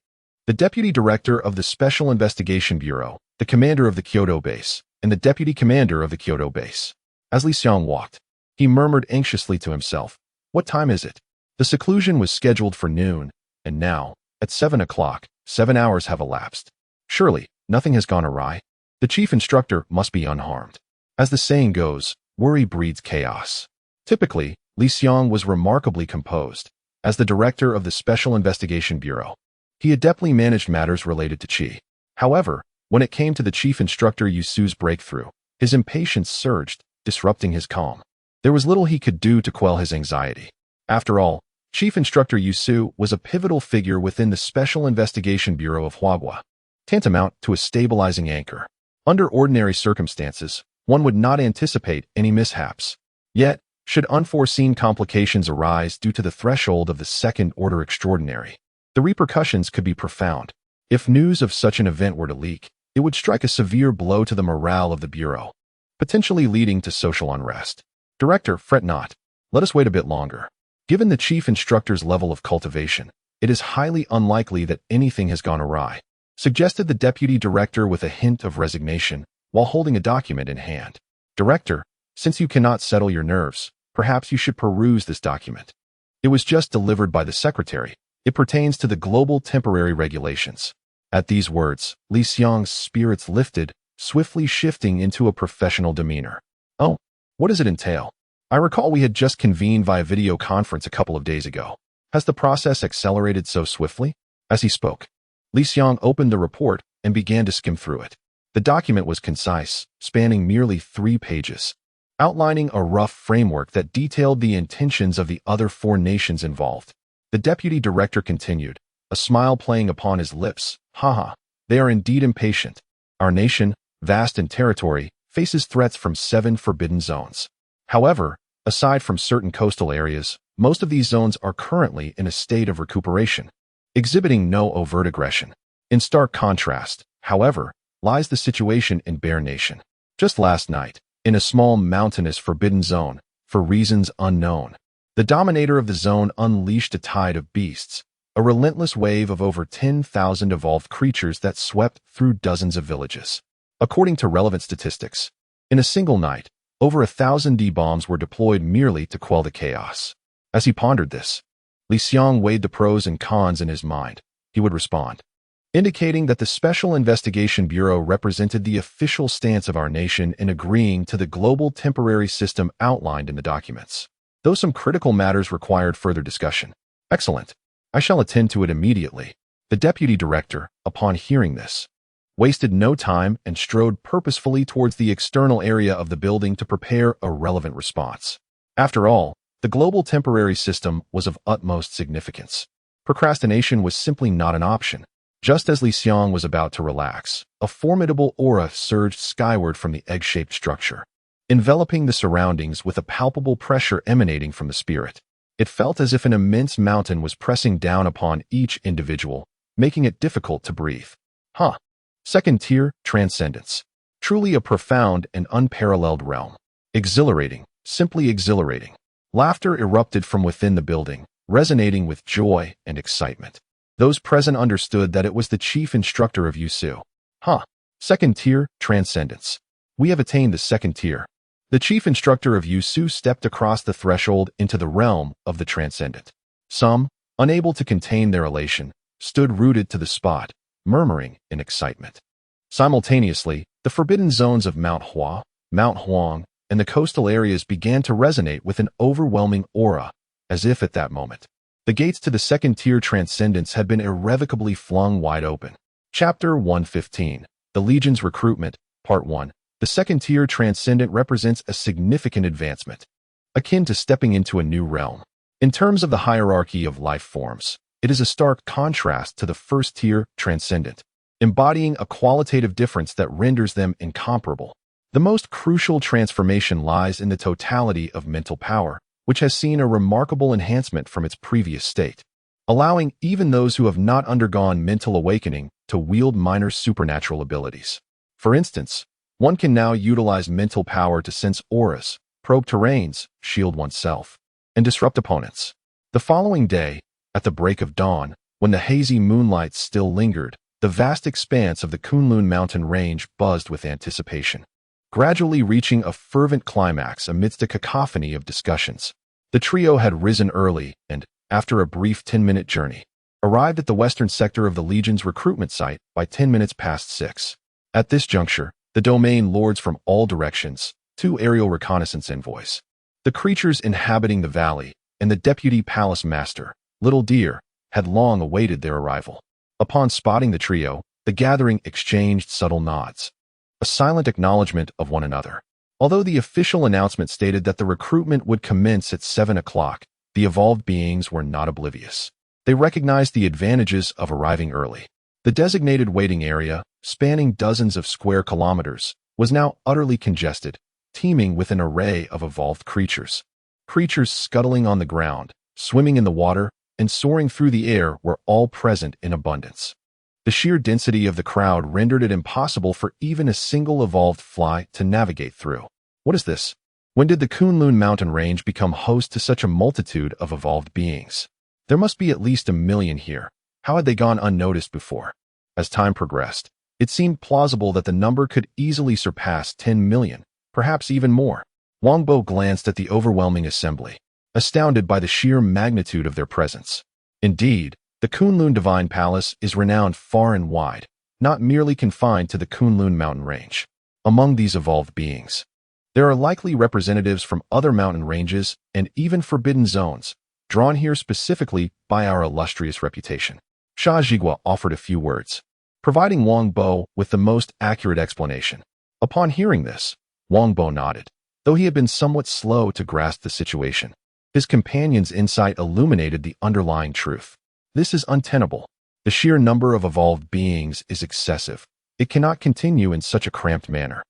the Deputy Director of the Special Investigation Bureau, the Commander of the Kyoto Base, and the Deputy Commander of the Kyoto Base. As Li Xiang walked, he murmured anxiously to himself, "What time is it?" The seclusion was scheduled for noon, and now, at 7 o'clock, 7 hours have elapsed. Surely, nothing has gone awry. The chief instructor must be unharmed. As the saying goes, worry breeds chaos. Typically, Li Xiang was remarkably composed. As the director of the Special Investigation Bureau, he adeptly managed matters related to qi. However, when it came to the chief instructor Yusu's breakthrough, his impatience surged, disrupting his calm. There was little he could do to quell his anxiety. After all, Chief Instructor Yusu was a pivotal figure within the Special Investigation Bureau of Huagua, tantamount to a stabilizing anchor. Under ordinary circumstances, one would not anticipate any mishaps. Yet, should unforeseen complications arise due to the threshold of the Second Order Extraordinary, the repercussions could be profound. If news of such an event were to leak, it would strike a severe blow to the morale of the Bureau, potentially leading to social unrest. Director, fret not. Let us wait a bit longer. Given the Chief Instructor's level of cultivation, it is highly unlikely that anything has gone awry, suggested the Deputy Director with a hint of resignation while holding a document in hand. Director, since you cannot settle your nerves, perhaps you should peruse this document. It was just delivered by the Secretary. It pertains to the global temporary regulations. At these words, Li Xiang's spirits lifted, swiftly shifting into a professional demeanor. Oh, what does it entail? I recall we had just convened via video conference a couple of days ago. Has the process accelerated so swiftly? As he spoke, Li Xiang opened the report and began to skim through it. The document was concise, spanning merely 3 pages, outlining a rough framework that detailed the intentions of the other 4 nations involved. The Deputy Director continued, a smile playing upon his lips. Haha, they are indeed impatient. Our nation, vast in territory, faces threats from 7 forbidden zones. However, aside from certain coastal areas, most of these zones are currently in a state of recuperation, exhibiting no overt aggression. In stark contrast, however, lies the situation in Bear Nation. Just last night, in a small mountainous forbidden zone, for reasons unknown, the dominator of the zone unleashed a tide of beasts, a relentless wave of over 10,000 evolved creatures that swept through dozens of villages. According to relevant statistics, in a single night, over 1,000 D-bombs were deployed merely to quell the chaos. As he pondered this, Li Xiang weighed the pros and cons in his mind. He would respond, indicating that the Special Investigation Bureau represented the official stance of our nation in agreeing to the global temporary system outlined in the documents, though some critical matters required further discussion. Excellent. I shall attend to it immediately. The Deputy Director, upon hearing this, wasted no time and strode purposefully towards the external area of the building to prepare a relevant response. After all, the global temporary system was of utmost significance. Procrastination was simply not an option. Just as Li Xiang was about to relax, a formidable aura surged skyward from the egg-shaped structure, enveloping the surroundings with a palpable pressure emanating from the spirit. It felt as if an immense mountain was pressing down upon each individual, making it difficult to breathe. Second tier, transcendence. Truly a profound and unparalleled realm. Exhilarating, simply exhilarating. Laughter erupted from within the building, resonating with joy and excitement. Those present understood that it was the Chief Instructor of Yusu. Second tier, transcendence. We have attained the second tier. The Chief Instructor of Yusu stepped across the threshold into the realm of the transcendent. Some, unable to contain their elation, stood rooted to the spot, murmuring in excitement. Simultaneously, the forbidden zones of Mount Hua, Mount Huang, and the coastal areas began to resonate with an overwhelming aura, as if at that moment, the gates to the second-tier transcendence had been irrevocably flung wide open. Chapter 115, The Legion's Recruitment, Part 1. The second-tier transcendent represents a significant advancement, akin to stepping into a new realm. In terms of the hierarchy of life forms, it is a stark contrast to the first-tier transcendent, embodying a qualitative difference that renders them incomparable. The most crucial transformation lies in the totality of mental power, which has seen a remarkable enhancement from its previous state, allowing even those who have not undergone mental awakening to wield minor supernatural abilities. For instance, one can now utilize mental power to sense auras, probe terrains, shield oneself, and disrupt opponents. The following day, at the break of dawn, when the hazy moonlight still lingered, the vast expanse of the Kunlun mountain range buzzed with anticipation, gradually reaching a fervent climax amidst a cacophony of discussions. The trio had risen early and, after a brief 10-minute journey, arrived at the western sector of the Legion's recruitment site by 10 minutes past 6. At this juncture, the domain lords from all directions, 2 aerial reconnaissance envoys, the creatures inhabiting the valley, and the deputy palace master, Little Deer, had long awaited their arrival. Upon spotting the trio, the gathering exchanged subtle nods, a silent acknowledgement of one another. Although the official announcement stated that the recruitment would commence at 7 o'clock, the evolved beings were not oblivious. They recognized the advantages of arriving early. The designated waiting area, spanning dozens of square kilometers, was now utterly congested, teeming with an array of evolved creatures. Creatures scuttling on the ground, swimming in the water, and soaring through the air were all present in abundance. The sheer density of the crowd rendered it impossible for even a single evolved fly to navigate through. What is this? When did the Kunlun mountain range become host to such a multitude of evolved beings? There must be at least 1 million here. How had they gone unnoticed before? As time progressed, it seemed plausible that the number could easily surpass 10 million, perhaps even more. Wangbo glanced at the overwhelming assembly, astounded by the sheer magnitude of their presence. Indeed, the Kunlun Divine Palace is renowned far and wide, not merely confined to the Kunlun mountain range. Among these evolved beings, there are likely representatives from other mountain ranges and even forbidden zones, drawn here specifically by our illustrious reputation. Sha Zhigua offered a few words, providing Wang Bo with the most accurate explanation. Upon hearing this, Wang Bo nodded, though he had been somewhat slow to grasp the situation. His companion's insight illuminated the underlying truth. This is untenable. The sheer number of evolved beings is excessive. It cannot continue in such a cramped manner,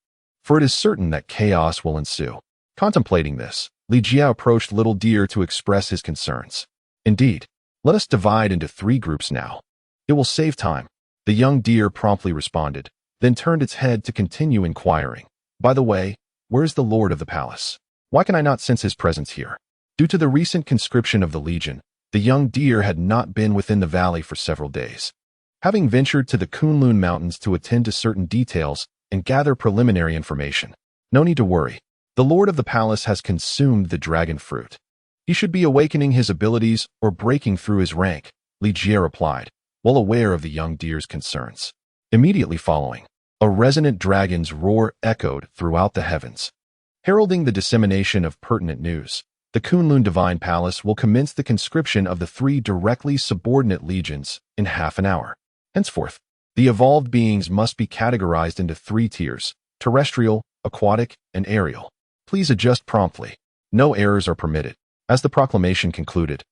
for it is certain that chaos will ensue. Contemplating this, Li Jia approached Little Deer to express his concerns. Indeed, let us divide into 3 groups now. It will save time. The young deer promptly responded, then turned its head to continue inquiring. By the way, where is the lord of the palace? Why can I not sense his presence here? Due to the recent conscription of the Legion, the young deer had not been within the valley for several days. Having ventured to the Kunlun Mountains to attend to certain details and gather preliminary information. No need to worry. The lord of the palace has consumed the dragon fruit. He should be awakening his abilities or breaking through his rank, Li Jie replied, well aware of the young deer's concerns. Immediately following, a resonant dragon's roar echoed throughout the heavens, heralding the dissemination of pertinent news. The Kunlun Divine Palace will commence the conscription of the 3 directly subordinate legions in half an hour. Henceforth, the evolved beings must be categorized into 3 tiers: terrestrial, aquatic, and aerial. Please adjust promptly. No errors are permitted. As the proclamation concluded,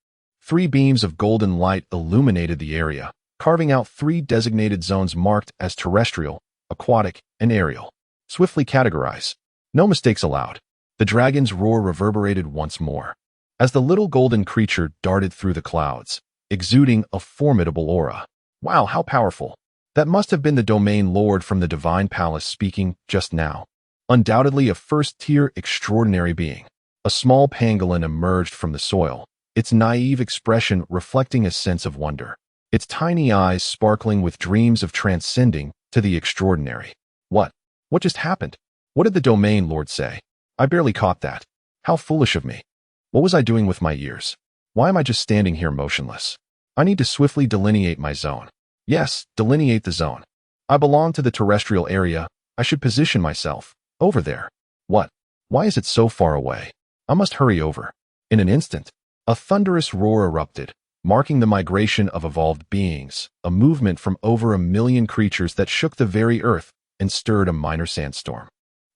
3 beams of golden light illuminated the area, carving out 3 designated zones marked as terrestrial, aquatic, and aerial. Swiftly categorize. No mistakes allowed. The dragon's roar reverberated once more, as the little golden creature darted through the clouds, exuding a formidable aura. Wow, how powerful! That must have been the domain lord from the Divine Palace speaking just now. Undoubtedly a first-tier extraordinary being. A small pangolin emerged from the soil, its naive expression reflecting a sense of wonder, its tiny eyes sparkling with dreams of transcending to the extraordinary. What just happened? What did the domain lord say? I barely caught that. How foolish of me. What was I doing with my years? Why am I just standing here motionless? I need to swiftly delineate my zone. Yes, delineate the zone. I belong to the terrestrial area. I should position myself over there. What? Why is it so far away? I must hurry over. In an instant, a thunderous roar erupted, marking the migration of evolved beings, a movement from over 1 million creatures that shook the very earth and stirred a minor sandstorm.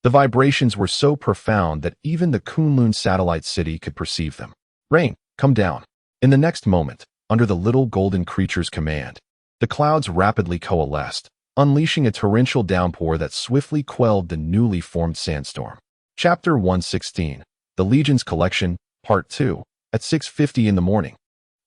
The vibrations were so profound that even the Kunlun satellite city could perceive them. Rain, come down. In the next moment, under the little golden creature's command, the clouds rapidly coalesced, unleashing a torrential downpour that swiftly quelled the newly formed sandstorm. Chapter 116, The Legion's Collection, Part 2, at 6:50 in the morning.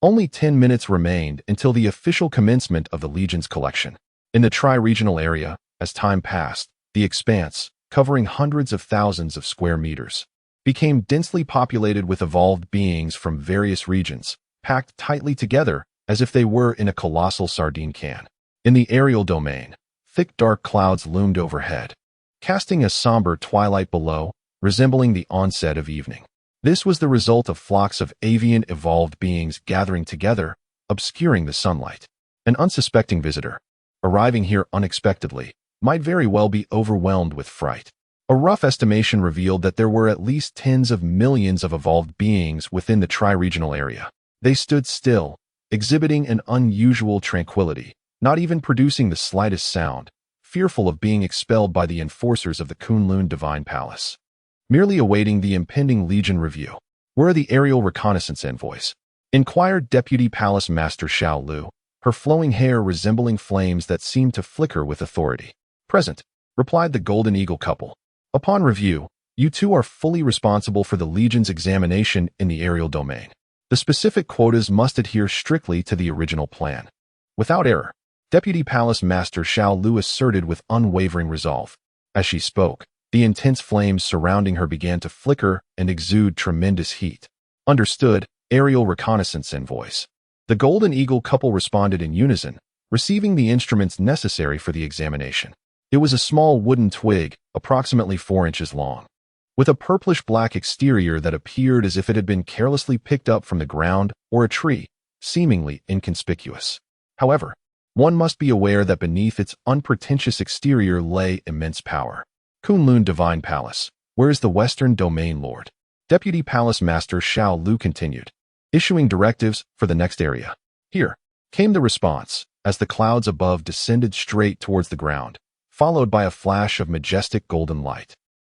Only 10 minutes remained until the official commencement of the Legion's collection. In the tri-regional area, as time passed, the expanse, covering hundreds of thousands of square meters, became densely populated with evolved beings from various regions, packed tightly together as if they were in a colossal sardine can. In the aerial domain, thick dark clouds loomed overhead, casting a somber twilight below, resembling the onset of evening. This was the result of flocks of avian evolved beings gathering together, obscuring the sunlight. An unsuspecting visitor, arriving here unexpectedly, might very well be overwhelmed with fright. A rough estimation revealed that there were at least tens of millions of evolved beings within the tri-regional area. They stood still, exhibiting an unusual tranquility, not even producing the slightest sound, fearful of being expelled by the enforcers of the Kunlun Divine Palace. Merely awaiting the impending Legion review. Where are the aerial reconnaissance envoys? Inquired Deputy Palace Master Xiao Lu, her flowing hair resembling flames that seemed to flicker with authority. Present, replied the Golden Eagle couple. Upon review, you two are fully responsible for the Legion's examination in the aerial domain. The specific quotas must adhere strictly to the original plan. Without error, Deputy Palace Master Xiao Lu asserted with unwavering resolve. As she spoke, the intense flames surrounding her began to flicker and exude tremendous heat. Understood, aerial reconnaissance envoys. The Golden Eagle couple responded in unison, receiving the instruments necessary for the examination. It was a small wooden twig, approximately 4 inches long, with a purplish-black exterior that appeared as if it had been carelessly picked up from the ground or a tree, seemingly inconspicuous. However, one must be aware that beneath its unpretentious exterior lay immense power. Kunlun Divine Palace, where is the Western Domain Lord? Deputy Palace Master Xiao Lu continued, issuing directives for the next area. Here came the response, as the clouds above descended straight towards the ground, followed by a flash of majestic golden light,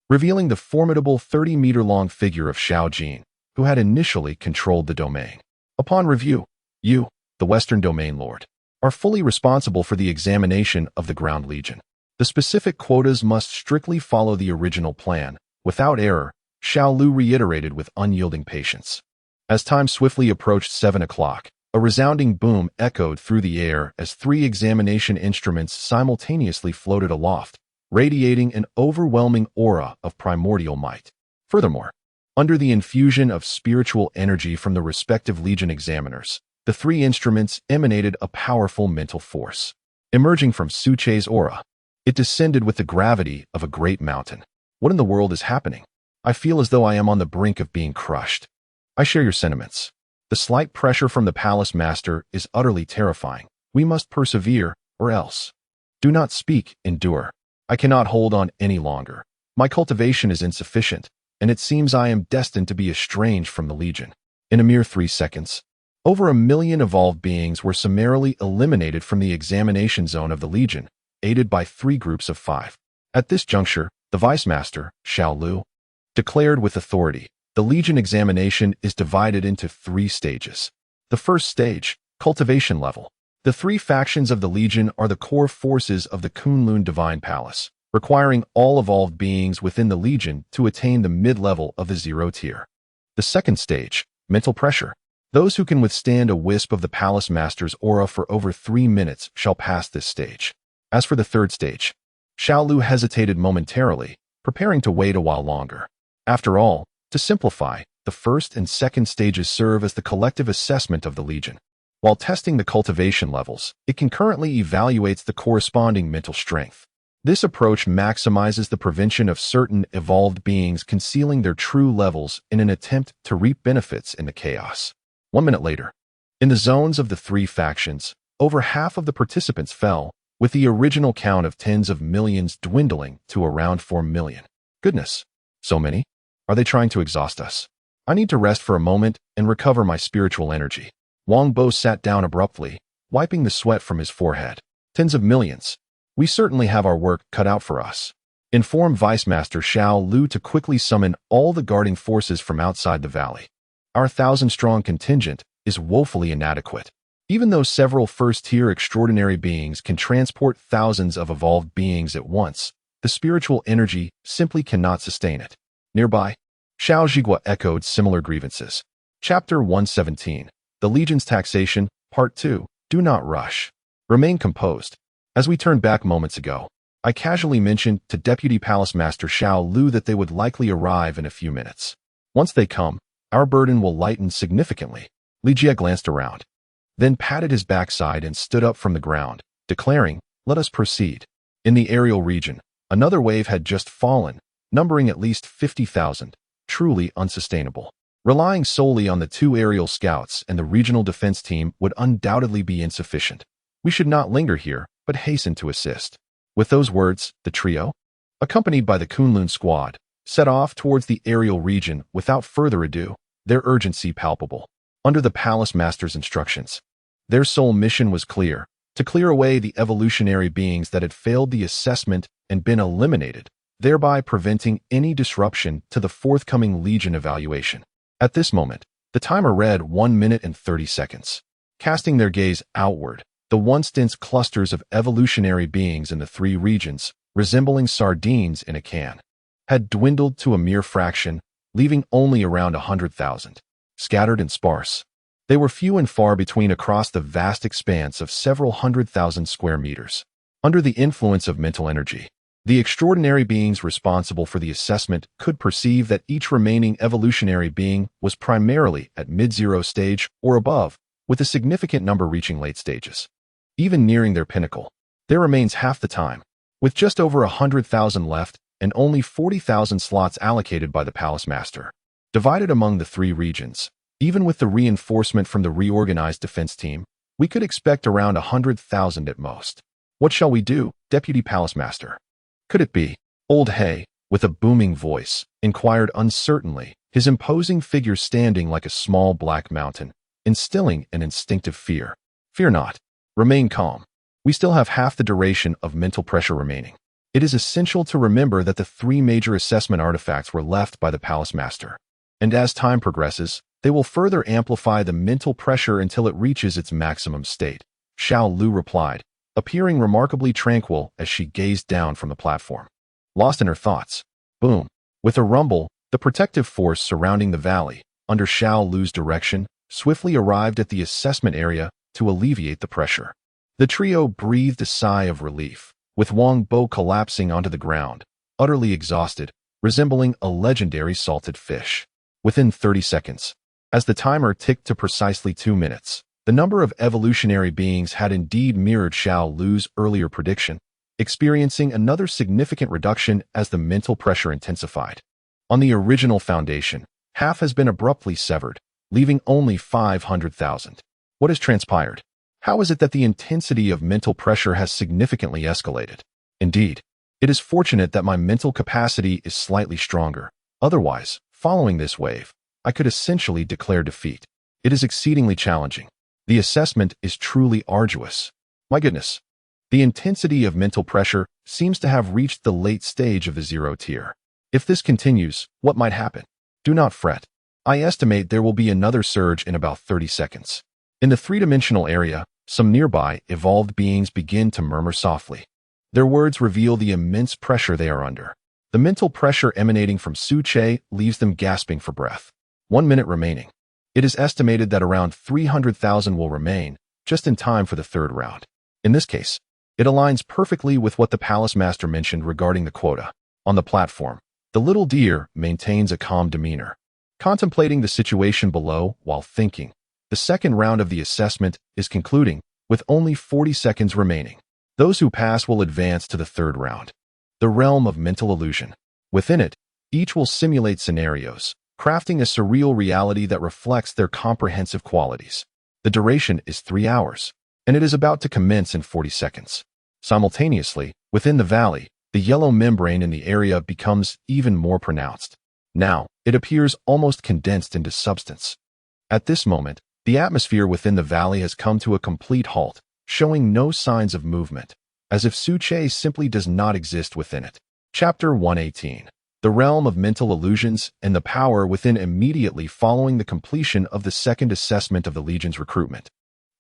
revealing the formidable 30-meter-long figure of Xiao Jin, who had initially controlled the domain. Upon review, you, the Western Domain Lord, are fully responsible for the examination of the Ground Legion. The specific quotas must strictly follow the original plan, without error, Xiao Lu reiterated with unyielding patience. As time swiftly approached 7 o'clock, a resounding boom echoed through the air as 3 examination instruments simultaneously floated aloft, radiating an overwhelming aura of primordial might. Furthermore, under the infusion of spiritual energy from the respective Legion examiners, the 3 instruments emanated a powerful mental force. Emerging from Suche's aura, it descended with the gravity of a great mountain. What in the world is happening? I feel as though I am on the brink of being crushed. I share your sentiments. The slight pressure from the Palace Master is utterly terrifying. We must persevere, or else. Do not speak, endure. I cannot hold on any longer. My cultivation is insufficient, and it seems I am destined to be estranged from the Legion. In a mere 3 seconds, over 1 million evolved beings were summarily eliminated from the examination zone of the Legion, aided by 3 groups of 5. At this juncture, the Vice Master, Xiao Lu, declared with authority, the Legion examination is divided into 3 stages. The first stage, cultivation level. The 3 factions of the Legion are the core forces of the Kunlun Divine Palace, requiring all evolved beings within the Legion to attain the mid-level of the 0 tier. The second stage, mental pressure. Those who can withstand a wisp of the Palace Master's aura for over 3 minutes shall pass this stage. As for the third stage, Xiao Lu hesitated momentarily, preparing to wait a while longer. After all, to simplify, the first and second stages serve as the collective assessment of the Legion. While testing the cultivation levels, it concurrently evaluates the corresponding mental strength. This approach maximizes the prevention of certain evolved beings concealing their true levels in an attempt to reap benefits in the chaos. 1 minute later, in the zones of the 3 factions, over half of the participants fell, with the original count of tens of millions dwindling to around 4 million. Goodness, so many? Are they trying to exhaust us? I need to rest for a moment and recover my spiritual energy. Wang Bo sat down abruptly, wiping the sweat from his forehead. Tens of millions. We certainly have our work cut out for us. Inform Vice Master Xiao Lu to quickly summon all the guarding forces from outside the valley. Our 1,000-strong contingent is woefully inadequate. Even though several first-tier extraordinary beings can transport thousands of evolved beings at once, the spiritual energy simply cannot sustain it. Nearby, Xiao Zhigua echoed similar grievances. Chapter 117, The Legion's Taxation, Part 2, Do Not Rush. Remain composed. As we turned back moments ago, I casually mentioned to Deputy Palace Master Xiao Lu that they would likely arrive in a few minutes. Once they come, our burden will lighten significantly. Li Jie glanced around, then patted his backside and stood up from the ground, declaring, "Let us proceed." In the aerial region, another wave had just fallen, numbering at least 50,000, truly unsustainable. Relying solely on the 2 aerial scouts and the regional defense team would undoubtedly be insufficient. We should not linger here, but hasten to assist. With those words, the trio, accompanied by the Kunlun squad, set off towards the aerial region without further ado, their urgency palpable. Under the Palace Master's instructions, their sole mission was clear: to clear away the evolutionary beings that had failed the assessment and been eliminated, thereby preventing any disruption to the forthcoming Legion evaluation. At this moment, the timer read 1 minute and 30 seconds. Casting their gaze outward, the once dense clusters of evolutionary beings in the three regions, resembling sardines in a can, had dwindled to a mere fraction, leaving only around 100,000, scattered and sparse. They were few and far between across the vast expanse of several 100,000 square meters. Under the influence of mental energy, the extraordinary beings responsible for the assessment could perceive that each remaining evolutionary being was primarily at mid-zero stage or above, with a significant number reaching late stages. Even nearing their pinnacle, there remains half the time, with just over 100,000 left and only 40,000 slots allocated by the Palace Master. Divided among the three regions, even with the reinforcement from the reorganized defense team, we could expect around 100,000 at most. What shall we do, Deputy Palace Master? Could it be? Old Hay, with a booming voice, inquired uncertainly, his imposing figure standing like a small black mountain, instilling an instinctive fear. Fear not. Remain calm. We still have half the duration of mental pressure remaining. It is essential to remember that the three major assessment artifacts were left by the Palace Master, and as time progresses, they will further amplify the mental pressure until it reaches its maximum state, Xiao Lu replied, appearing remarkably tranquil as she gazed down from the platform. Lost in her thoughts. Boom. With a rumble, the protective force surrounding the valley, under Xiao Lu's direction, swiftly arrived at the assessment area to alleviate the pressure. The trio breathed a sigh of relief, with Wang Bo collapsing onto the ground, utterly exhausted, resembling a legendary salted fish. Within 30 seconds, as the timer ticked to precisely 2 minutes, the number of evolutionary beings had indeed mirrored Xiao Lu's earlier prediction, experiencing another significant reduction as the mental pressure intensified. On the original foundation, half has been abruptly severed, leaving only 500,000. What has transpired? How is it that the intensity of mental pressure has significantly escalated? Indeed, it is fortunate that my mental capacity is slightly stronger. Otherwise, following this wave, I could essentially declare defeat. It is exceedingly challenging. The assessment is truly arduous. My goodness. The intensity of mental pressure seems to have reached the late stage of the zero tier. If this continues, what might happen? Do not fret. I estimate there will be another surge in about 30 seconds. In the three-dimensional area, some nearby evolved beings begin to murmur softly. Their words reveal the immense pressure they are under. The mental pressure emanating from Su Che leaves them gasping for breath. 1 minute remaining. It is estimated that around 300,000 will remain, just in time for the third round. In this case, it aligns perfectly with what the Palace Master mentioned regarding the quota. On the platform, the little deer maintains a calm demeanor, contemplating the situation below while thinking. The second round of the assessment is concluding, with only 40 seconds remaining. Those who pass will advance to the third round. The realm of mental illusion. Within it, each will simulate scenarios, crafting a surreal reality that reflects their comprehensive qualities. The duration is 3 hours, and it is about to commence in 40 seconds. Simultaneously, within the valley, the yellow membrane in the area becomes even more pronounced. Now, it appears almost condensed into substance. At this moment, the atmosphere within the valley has come to a complete halt, showing no signs of movement, as if Su Che simply does not exist within it. Chapter 118. The realm of mental illusions and the power within immediately following the completion of the second assessment of the Legion's recruitment.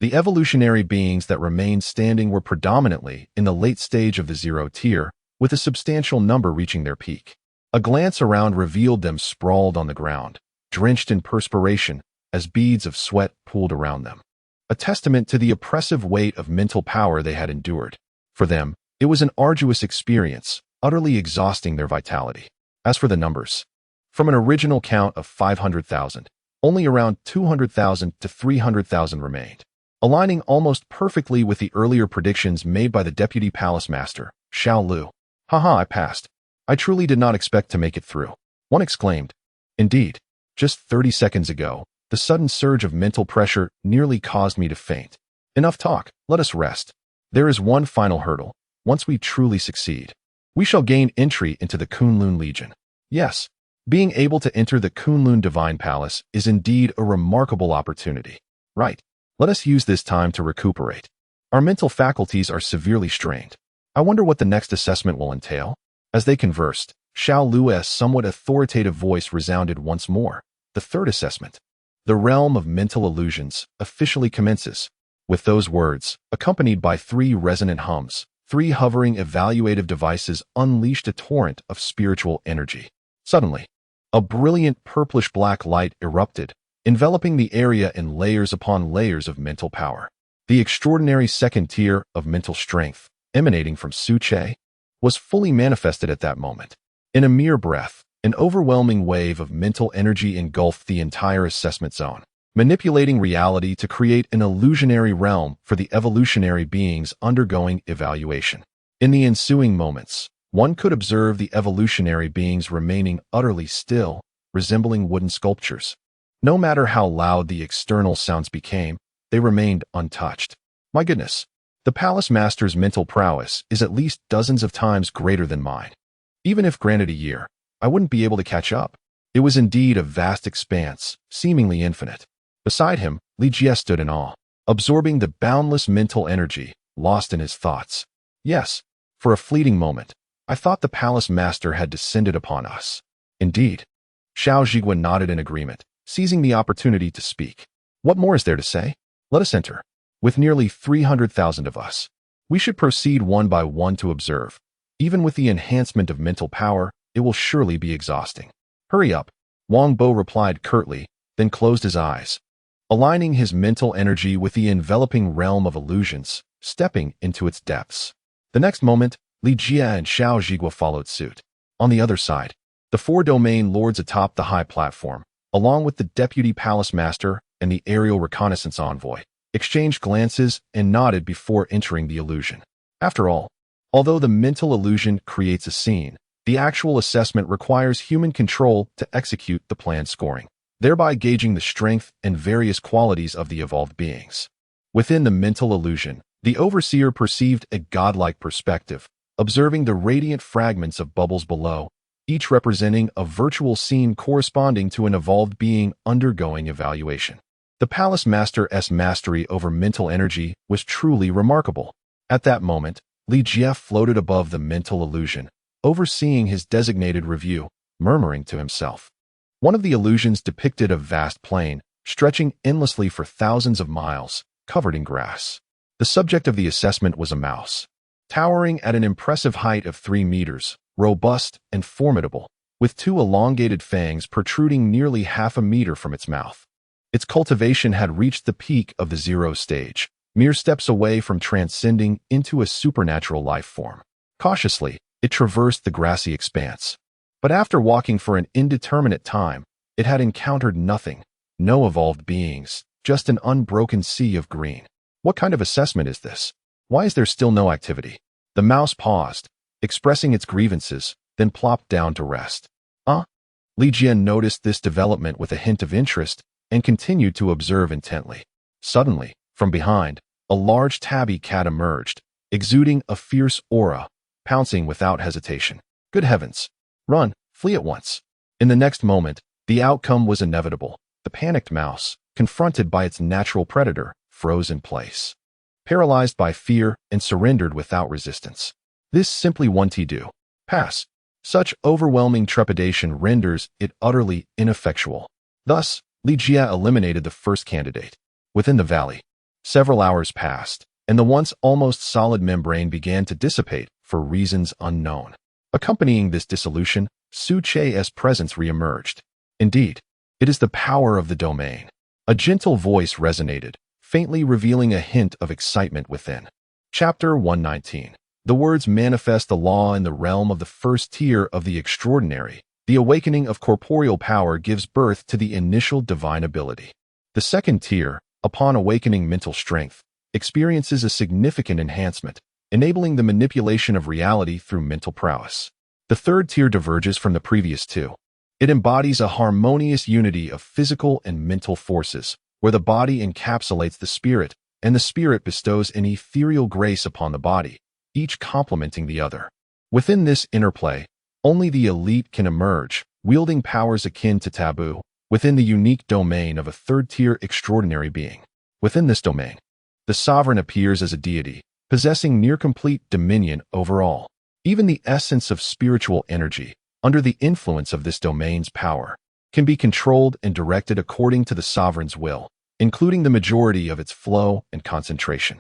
The evolutionary beings that remained standing were predominantly in the late stage of the zero tier, with a substantial number reaching their peak. A glance around revealed them sprawled on the ground, drenched in perspiration, as beads of sweat pooled around them. A testament to the oppressive weight of mental power they had endured. For them, it was an arduous experience, utterly exhausting their vitality. As for the numbers, from an original count of 500,000, only around 200,000 to 300,000 remained, aligning almost perfectly with the earlier predictions made by the Deputy Palace Master, Xiao Lu. Haha, I passed. I truly did not expect to make it through. One exclaimed. Indeed, just 30 seconds ago, the sudden surge of mental pressure nearly caused me to faint. Enough talk, let us rest. There is one final hurdle. Once we truly succeed, we shall gain entry into the Kunlun Legion. Yes, being able to enter the Kunlun Divine Palace is indeed a remarkable opportunity. Right, let us use this time to recuperate. Our mental faculties are severely strained. I wonder what the next assessment will entail. As they conversed, Xiao Lu's somewhat authoritative voice resounded once more, the third assessment. The realm of mental illusions officially commences. With those words, accompanied by 3 resonant hums, 3 hovering evaluative devices unleashed a torrent of spiritual energy. Suddenly, a brilliant purplish-black light erupted, enveloping the area in layers upon layers of mental power. The extraordinary second tier of mental strength, emanating from Su-che, was fully manifested at that moment. In a mere breath, an overwhelming wave of mental energy engulfed the entire assessment zone, manipulating reality to create an illusionary realm for the evolutionary beings undergoing evaluation. In the ensuing moments, one could observe the evolutionary beings remaining utterly still, resembling wooden sculptures. No matter how loud the external sounds became, they remained untouched. My goodness, the Palace Master's mental prowess is at least dozens of times greater than mine. Even if granted a year, I wouldn't be able to catch up. It was indeed a vast expanse, seemingly infinite. Beside him, Li Jie stood in awe, absorbing the boundless mental energy, lost in his thoughts. Yes, for a fleeting moment, I thought the Palace Master had descended upon us. Indeed. Xiao Zhiguan nodded in agreement, seizing the opportunity to speak. What more is there to say? Let us enter. With nearly 300,000 of us, we should proceed one by one to observe. Even with the enhancement of mental power, it will surely be exhausting. Hurry up, Wang Bo replied curtly, then closed his eyes, aligning his mental energy with the enveloping realm of illusions, stepping into its depths. The next moment, Li Jie and Xiao Zhigua followed suit. On the other side, the 4 domain lords atop the high platform, along with the deputy palace master and the aerial reconnaissance envoy, exchanged glances and nodded before entering the illusion. After all, although the mental illusion creates a scene, the actual assessment requires human control to execute the planned scoring, thereby gauging the strength and various qualities of the evolved beings. Within the mental illusion, the overseer perceived a godlike perspective, observing the radiant fragments of bubbles below, each representing a virtual scene corresponding to an evolved being undergoing evaluation. The Palace Master's mastery over mental energy was truly remarkable. At that moment, Li Jie floated above the mental illusion, overseeing his designated review, murmuring to himself. One of the illusions depicted a vast plain, stretching endlessly for thousands of miles, covered in grass. The subject of the assessment was a mouse, towering at an impressive height of 3 meters, robust and formidable, with 2 elongated fangs protruding nearly half a meter from its mouth. Its cultivation had reached the peak of the 0 stage, mere steps away from transcending into a supernatural life form. Cautiously, it traversed the grassy expanse. But after walking for an indeterminate time, it had encountered nothing, no evolved beings, just an unbroken sea of green. What kind of assessment is this? Why is there still no activity? The mouse paused, expressing its grievances, then plopped down to rest. Li Jie noticed this development with a hint of interest and continued to observe intently. Suddenly, from behind, a large tabby cat emerged, exuding a fierce aura, pouncing without hesitation. Good heavens! Run, flee at once. In the next moment, the outcome was inevitable. The panicked mouse, confronted by its natural predator, froze in place, paralyzed by fear and surrendered without resistance. This simply won't do. Pass. Such overwhelming trepidation renders it utterly ineffectual. Thus, Li Jie eliminated the first candidate. Within the valley, several hours passed, and the once almost solid membrane began to dissipate for reasons unknown. Accompanying this dissolution, Su-che's presence reemerged. Indeed, it is the power of the domain. A gentle voice resonated, faintly revealing a hint of excitement within. Chapter 119. The words manifest the law in the realm of the first tier of the extraordinary. The awakening of corporeal power gives birth to the initial divine ability. The second tier, upon awakening mental strength, experiences a significant enhancement, enabling the manipulation of reality through mental prowess. The third tier diverges from the previous 2. It embodies a harmonious unity of physical and mental forces, where the body encapsulates the spirit, and the spirit bestows an ethereal grace upon the body, each complementing the other. Within this interplay, only the elite can emerge, wielding powers akin to taboo, within the unique domain of a third-tier extraordinary being. Within this domain, the sovereign appears as a deity, possessing near-complete dominion over all. Even the essence of spiritual energy, under the influence of this domain's power, can be controlled and directed according to the sovereign's will, including the majority of its flow and concentration.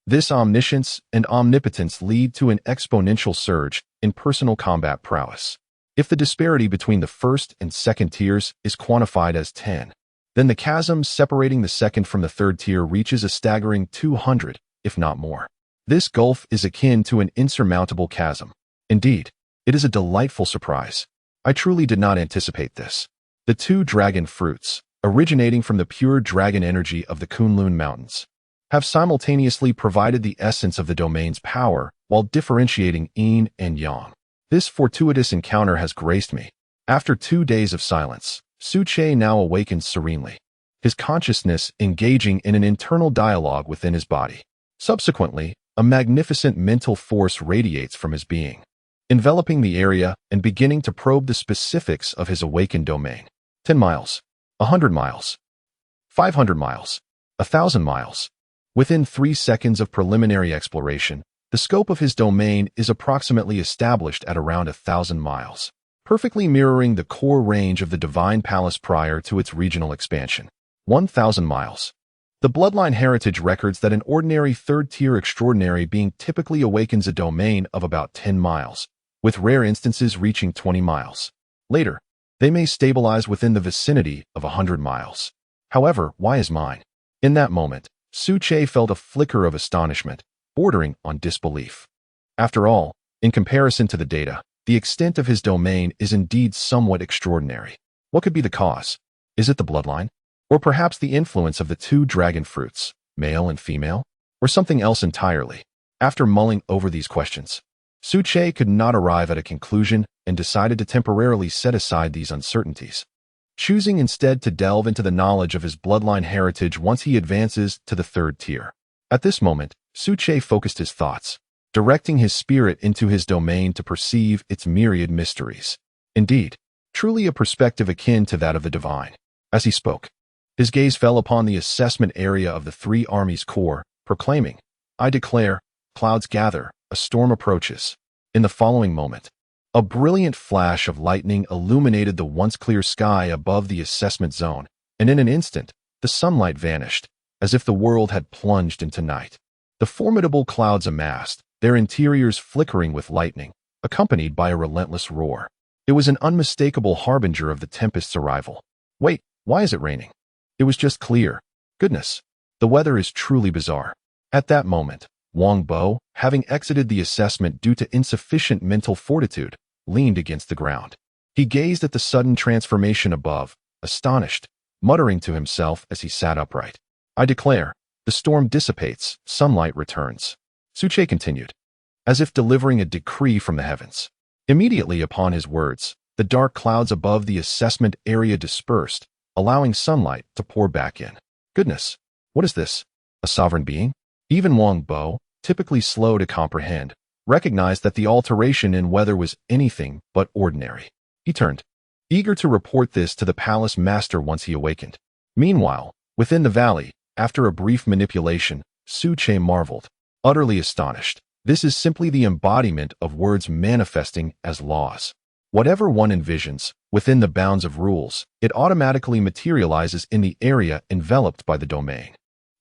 This omniscience and omnipotence lead to an exponential surge in personal combat prowess. If the disparity between the first and second tiers is quantified as 10, then the chasm separating the second from the third tier reaches a staggering 200, if not more. This gulf is akin to an insurmountable chasm. Indeed, it is a delightful surprise. I truly did not anticipate this. The two dragon fruits, originating from the pure dragon energy of the Kunlun Mountains, have simultaneously provided the essence of the domain's power while differentiating yin and yang. This fortuitous encounter has graced me. After 2 days of silence, Suche now awakens serenely, his consciousness engaging in an internal dialogue within his body. Subsequently, a magnificent mental force radiates from his being, enveloping the area and beginning to probe the specifics of his awakened domain. 10 miles, 100 miles, 500 miles, 1,000 miles. Within 3 seconds of preliminary exploration, the scope of his domain is approximately established at around 1,000 miles, perfectly mirroring the core range of the Divine Palace prior to its regional expansion. 1,000 miles. The bloodline heritage records that an ordinary third-tier extraordinary being typically awakens a domain of about 10 miles, with rare instances reaching 20 miles. Later, they may stabilize within the vicinity of 100 miles. However, why is mine? In that moment, Suche felt a flicker of astonishment, bordering on disbelief. After all, in comparison to the data, the extent of his domain is indeed somewhat extraordinary. What could be the cause? Is it the bloodline? Or perhaps the influence of the two dragon fruits, male and female? Or something else entirely? After mulling over these questions, Suche could not arrive at a conclusion and decided to temporarily set aside these uncertainties, choosing instead to delve into the knowledge of his bloodline heritage once he advances to the third tier. At this moment, Suche focused his thoughts, directing his spirit into his domain to perceive its myriad mysteries. Indeed, truly a perspective akin to that of the divine. As he spoke, his gaze fell upon the assessment area of the three armies' core, proclaiming, "I declare, clouds gather, a storm approaches." In the following moment, a brilliant flash of lightning illuminated the once clear sky above the assessment zone, and in an instant, the sunlight vanished, as if the world had plunged into night. The formidable clouds amassed, their interiors flickering with lightning, accompanied by a relentless roar. It was an unmistakable harbinger of the tempest's arrival. Wait, why is it raining? It was just clear. Goodness, the weather is truly bizarre. At that moment, Wang Bo, having exited the assessment due to insufficient mental fortitude, leaned against the ground. He gazed at the sudden transformation above, astonished, muttering to himself as he sat upright. "I declare, the storm dissipates, sunlight returns." Suche continued, as if delivering a decree from the heavens. Immediately upon his words, the dark clouds above the assessment area dispersed, allowing sunlight to pour back in. Goodness, what is this? A sovereign being? Even Wang Bo, typically slow to comprehend, recognized that the alteration in weather was anything but ordinary. He turned, eager to report this to the palace master once he awakened. Meanwhile, within the valley, after a brief manipulation, Suche marveled, utterly astonished. This is simply the embodiment of words manifesting as laws. Whatever one envisions, within the bounds of rules, it automatically materializes in the area enveloped by the domain.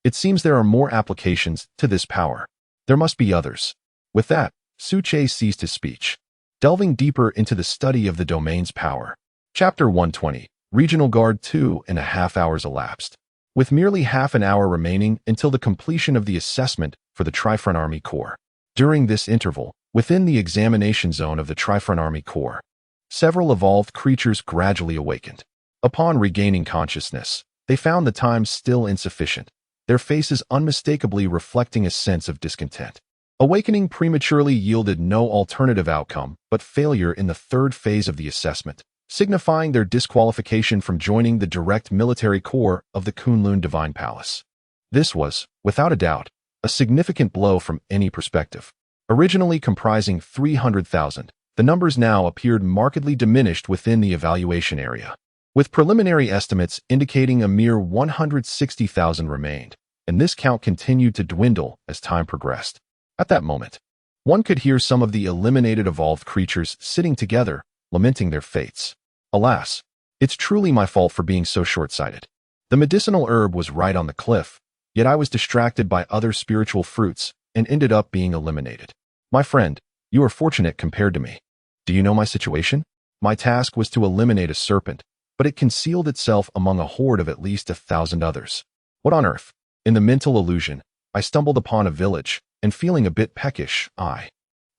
It seems there are more applications to this power. There must be others. With that, Suche ceased his speech, delving deeper into the study of the domain's power. Chapter 120, Regional Guard. 2.5 hours elapsed, with merely half an hour remaining until the completion of the assessment for the Trifront Army Corps. During this interval, within the examination zone of the Trifront Army Corps, several evolved creatures gradually awakened. Upon regaining consciousness, they found the time still insufficient, their faces unmistakably reflecting a sense of discontent. Awakening prematurely yielded no alternative outcome but failure in the third phase of the assessment, signifying their disqualification from joining the direct military corps of the Kunlun Divine Palace. This was, without a doubt, a significant blow from any perspective. Originally comprising 300,000, the numbers now appeared markedly diminished within the evaluation area, with preliminary estimates indicating a mere 160,000 remained, and this count continued to dwindle as time progressed. At that moment, one could hear some of the eliminated evolved creatures sitting together, lamenting their fates. Alas, It's truly my fault for being so short-sighted. The medicinal herb was right on the cliff, yet I was distracted by other spiritual fruits and ended up being eliminated. My friend, you are fortunate compared to me. Do you know my situation? My task was to eliminate a serpent, but it concealed itself among a horde of at least 1,000 others. What on earth? In the mental illusion, I stumbled upon a village, and feeling a bit peckish, I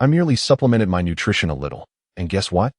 merely supplemented my nutrition a little, and guess what?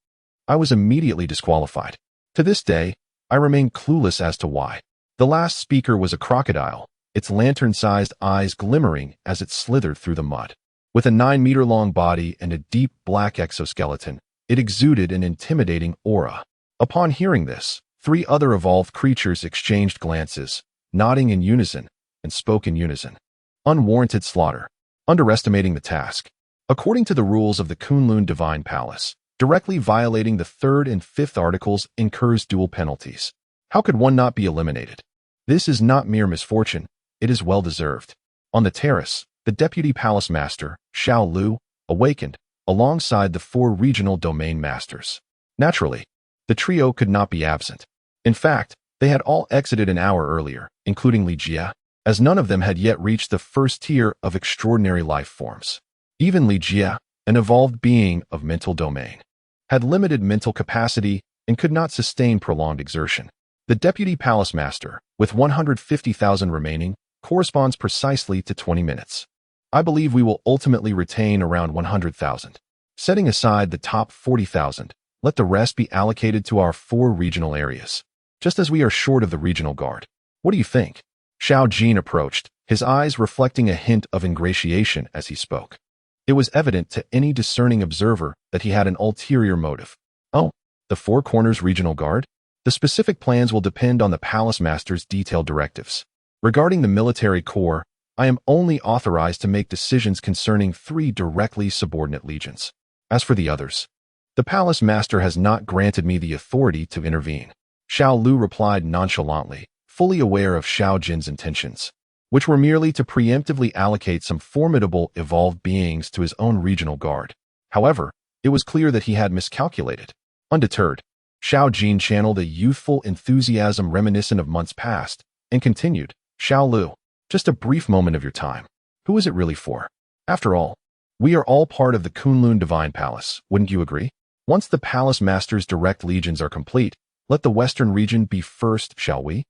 I was immediately disqualified. To this day, I remain clueless as to why. The last speaker was a crocodile, its lantern-sized eyes glimmering as it slithered through the mud. With a 9-meter-long body and a deep black exoskeleton, it exuded an intimidating aura. Upon hearing this, 3 other evolved creatures exchanged glances, nodding in unison, and spoke in unison. Unwarranted slaughter. Underestimating the task. According to the rules of the Kunlun Divine Palace, directly violating the 3rd and 5th articles incurs dual penalties. How could one not be eliminated? This is not mere misfortune, it is well-deserved. On the terrace, the Deputy Palace Master, Xiao Lu, awakened, alongside the 4 regional domain masters. Naturally, the trio could not be absent. In fact, they had all exited an hour earlier, including Li Jia, as none of them had yet reached the first tier of extraordinary life forms. Even Li Jia, an evolved being of mental domain, had limited mental capacity and could not sustain prolonged exertion. The Deputy Palace Master, with 150,000 remaining, corresponds precisely to 20 minutes. I believe we will ultimately retain around 100,000. Setting aside the top 40,000, let the rest be allocated to our 4 regional areas, just as we are short of the regional guard. What do you think? Xiao Jin approached, his eyes reflecting a hint of ingratiation as he spoke. It was evident to any discerning observer that he had an ulterior motive. Oh, the 4 Corners Regional Guard? The specific plans will depend on the Palace Master's detailed directives. Regarding the military corps, I am only authorized to make decisions concerning 3 directly subordinate legions. As for the others, the Palace Master has not granted me the authority to intervene. Xiao Lu replied nonchalantly, fully aware of Xiao Jin's intentions, which were merely to preemptively allocate some formidable evolved beings to his own regional guard. However, it was clear that he had miscalculated. Undeterred, Xiao Jin channeled a youthful enthusiasm reminiscent of months past, and continued, Xiao Lu, just a brief moment of your time. Who is it really for? After all, we are all part of the Kunlun Divine Palace, wouldn't you agree? Once the Palace Master's direct legions are complete, let the Western region be first, shall we?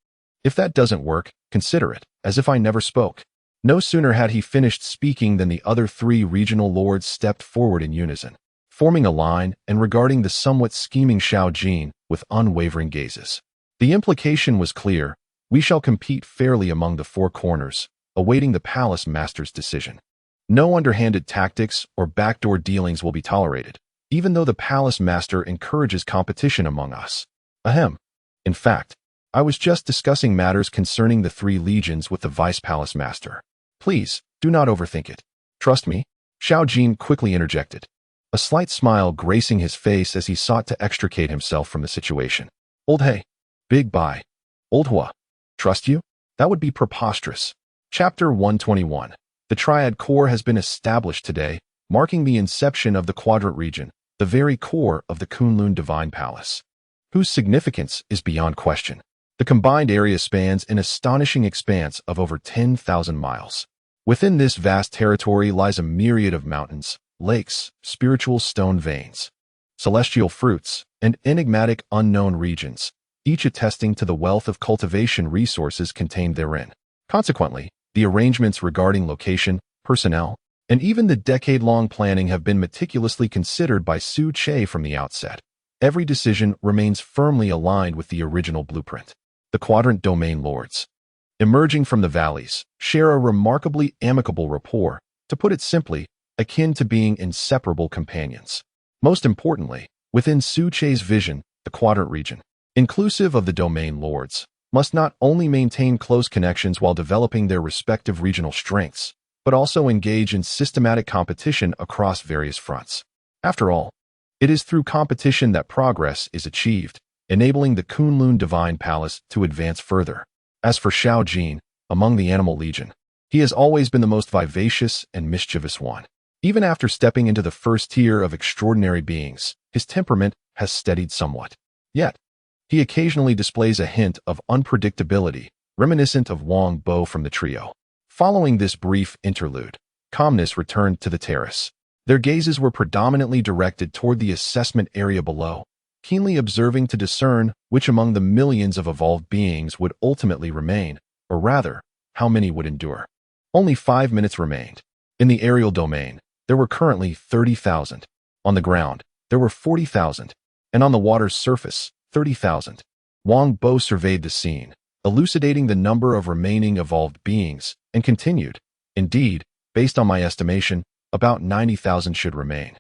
If that doesn't work, consider it, as if I never spoke. No sooner had he finished speaking than the other 3 regional lords stepped forward in unison, forming a line and regarding the somewhat scheming Xiao Jin with unwavering gazes. The implication was clear: we shall compete fairly among the 4 corners, awaiting the Palace Master's decision. No underhanded tactics or backdoor dealings will be tolerated, even though the Palace Master encourages competition among us. Ahem. In fact, I was just discussing matters concerning the 3 legions with the Vice Palace Master. Please, do not overthink it. Trust me, Xiao Jin quickly interjected, a slight smile gracing his face as he sought to extricate himself from the situation. Old Hey. Big Bai. Old Hua. Trust you? That would be preposterous. Chapter 121. The Triad Core has been established today, marking the inception of the Quadrant region, the very core of the Kunlun Divine Palace, whose significance is beyond question. The combined area spans an astonishing expanse of over 10,000 miles. Within this vast territory lies a myriad of mountains, lakes, spiritual stone veins, celestial fruits, and enigmatic unknown regions, each attesting to the wealth of cultivation resources contained therein. Consequently, the arrangements regarding location, personnel, and even the decade-long planning have been meticulously considered by Su Che from the outset. Every decision remains firmly aligned with the original blueprint. The Quadrant Domain Lords, emerging from the valleys, share a remarkably amicable rapport, to put it simply, akin to being inseparable companions. Most importantly, within Su Che's vision, the Quadrant region, inclusive of the Domain Lords, must not only maintain close connections while developing their respective regional strengths, but also engage in systematic competition across various fronts. After all, it is through competition that progress is achieved, enabling the Kunlun Divine Palace to advance further. As for Xiao Jin, among the Animal Legion, he has always been the most vivacious and mischievous one. Even after stepping into the first tier of extraordinary beings, his temperament has steadied somewhat. Yet, He occasionally displays a hint of unpredictability, reminiscent of Wang Bo from the trio. Following this brief interlude, calmness returned to the terrace. Their gazes were predominantly directed toward the assessment area below, keenly observing to discern which among the millions of evolved beings would ultimately remain, or rather, how many would endure. Only 5 minutes remained. In the aerial domain, there were currently 30,000. On the ground, there were 40,000. And on the water's surface, 30,000. Wang Bo surveyed the scene, elucidating the number of remaining evolved beings, and continued, "Indeed, based on my estimation, about 90,000 should remain,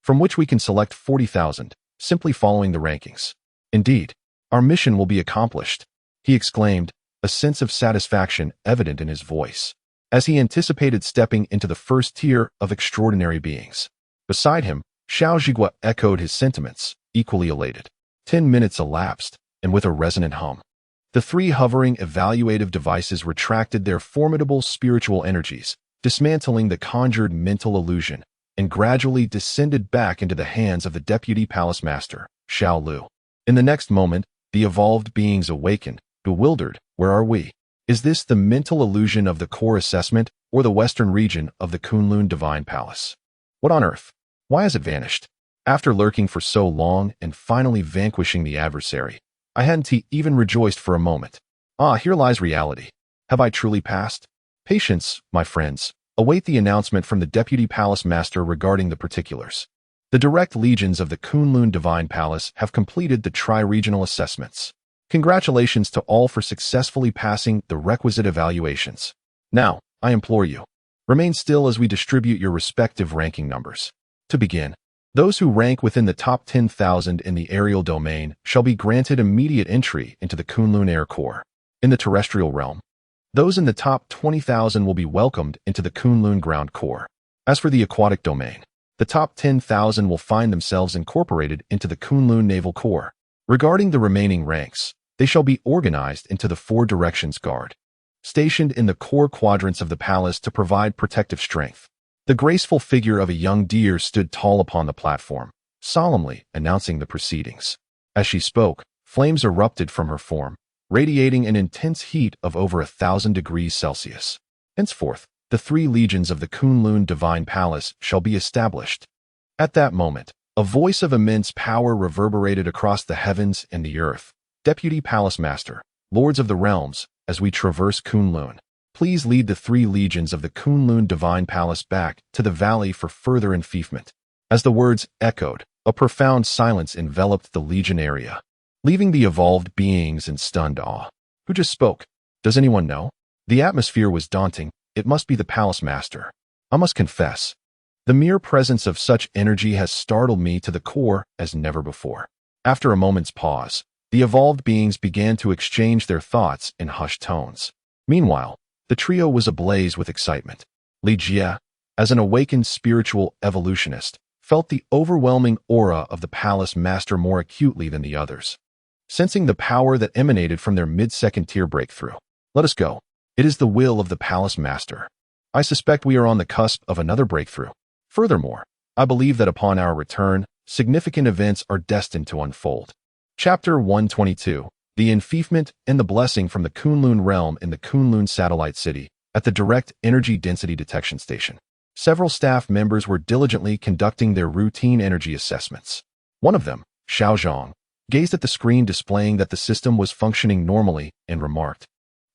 from which we can select 40,000, simply following the rankings. Indeed, our mission will be accomplished," he exclaimed, a sense of satisfaction evident in his voice, as he anticipated stepping into the first tier of extraordinary beings. Beside him, Xiao Zhigua echoed his sentiments, equally elated. 10 minutes elapsed, and with a resonant hum, the three hovering evaluative devices retracted their formidable spiritual energies, dismantling the conjured mental illusion, and gradually descended back into the hands of the Deputy Palace Master, Xiao Lu. In the next moment, the evolved beings awakened, bewildered. "Where are we? Is this the mental illusion of the core assessment, or the western region of the Kunlun Divine Palace? What on earth? Why has it vanished?" After lurking for so long and finally vanquishing the adversary, I hadn't even rejoiced for a moment. Here lies reality. Have I truly passed? Patience, my friends. Await the announcement from the Deputy Palace Master regarding the particulars. The direct legions of the Kunlun Divine Palace have completed the tri-regional assessments. Congratulations to all for successfully passing the requisite evaluations. Now, I implore you, remain still as we distribute your respective ranking numbers. To begin, those who rank within the top 10,000 in the aerial domain shall be granted immediate entry into the Kunlun Air Corps. In the terrestrial realm, those in the top 20,000 will be welcomed into the Kunlun Ground Corps. As for the aquatic domain, the top 10,000 will find themselves incorporated into the Kunlun Naval Corps. Regarding the remaining ranks, they shall be organized into the 4 Directions Guard, stationed in the core quadrants of the palace to provide protective strength. The graceful figure of a young deer stood tall upon the platform, solemnly announcing the proceedings. As she spoke, flames erupted from her form, radiating an intense heat of over 1,000 degrees Celsius. Henceforth, the 3 legions of the Kunlun Divine Palace shall be established. At that moment, a voice of immense power reverberated across the heavens and the earth. "Deputy Palace Master, Lords of the Realms, as we traverse Kunlun, please lead the 3 legions of the Kunlun Divine Palace back to the valley for further enfeoffment." As the words echoed, a profound silence enveloped the legion area, leaving the evolved beings in stunned awe. Who just spoke? Does anyone know? The atmosphere was daunting. It must be the Palace Master. I must confess, the mere presence of such energy has startled me to the core as never before. After a moment's pause, the evolved beings began to exchange their thoughts in hushed tones. Meanwhile, the trio was ablaze with excitement. Li Jie, as an awakened spiritual evolutionist, felt the overwhelming aura of the Palace Master more acutely than the others, sensing the power that emanated from their mid-second tier breakthrough. "Let us go. It is the will of the Palace Master. I suspect we are on the cusp of another breakthrough. Furthermore, I believe that upon our return, significant events are destined to unfold." Chapter 122. The Enfeoffment and the Blessing from the Kunlun Realm in the Kunlun Satellite City. At the Direct Energy Density Detection Station, several staff members were diligently conducting their routine energy assessments. One of them, Xiao Zhang, gazed at the screen displaying that the system was functioning normally and remarked,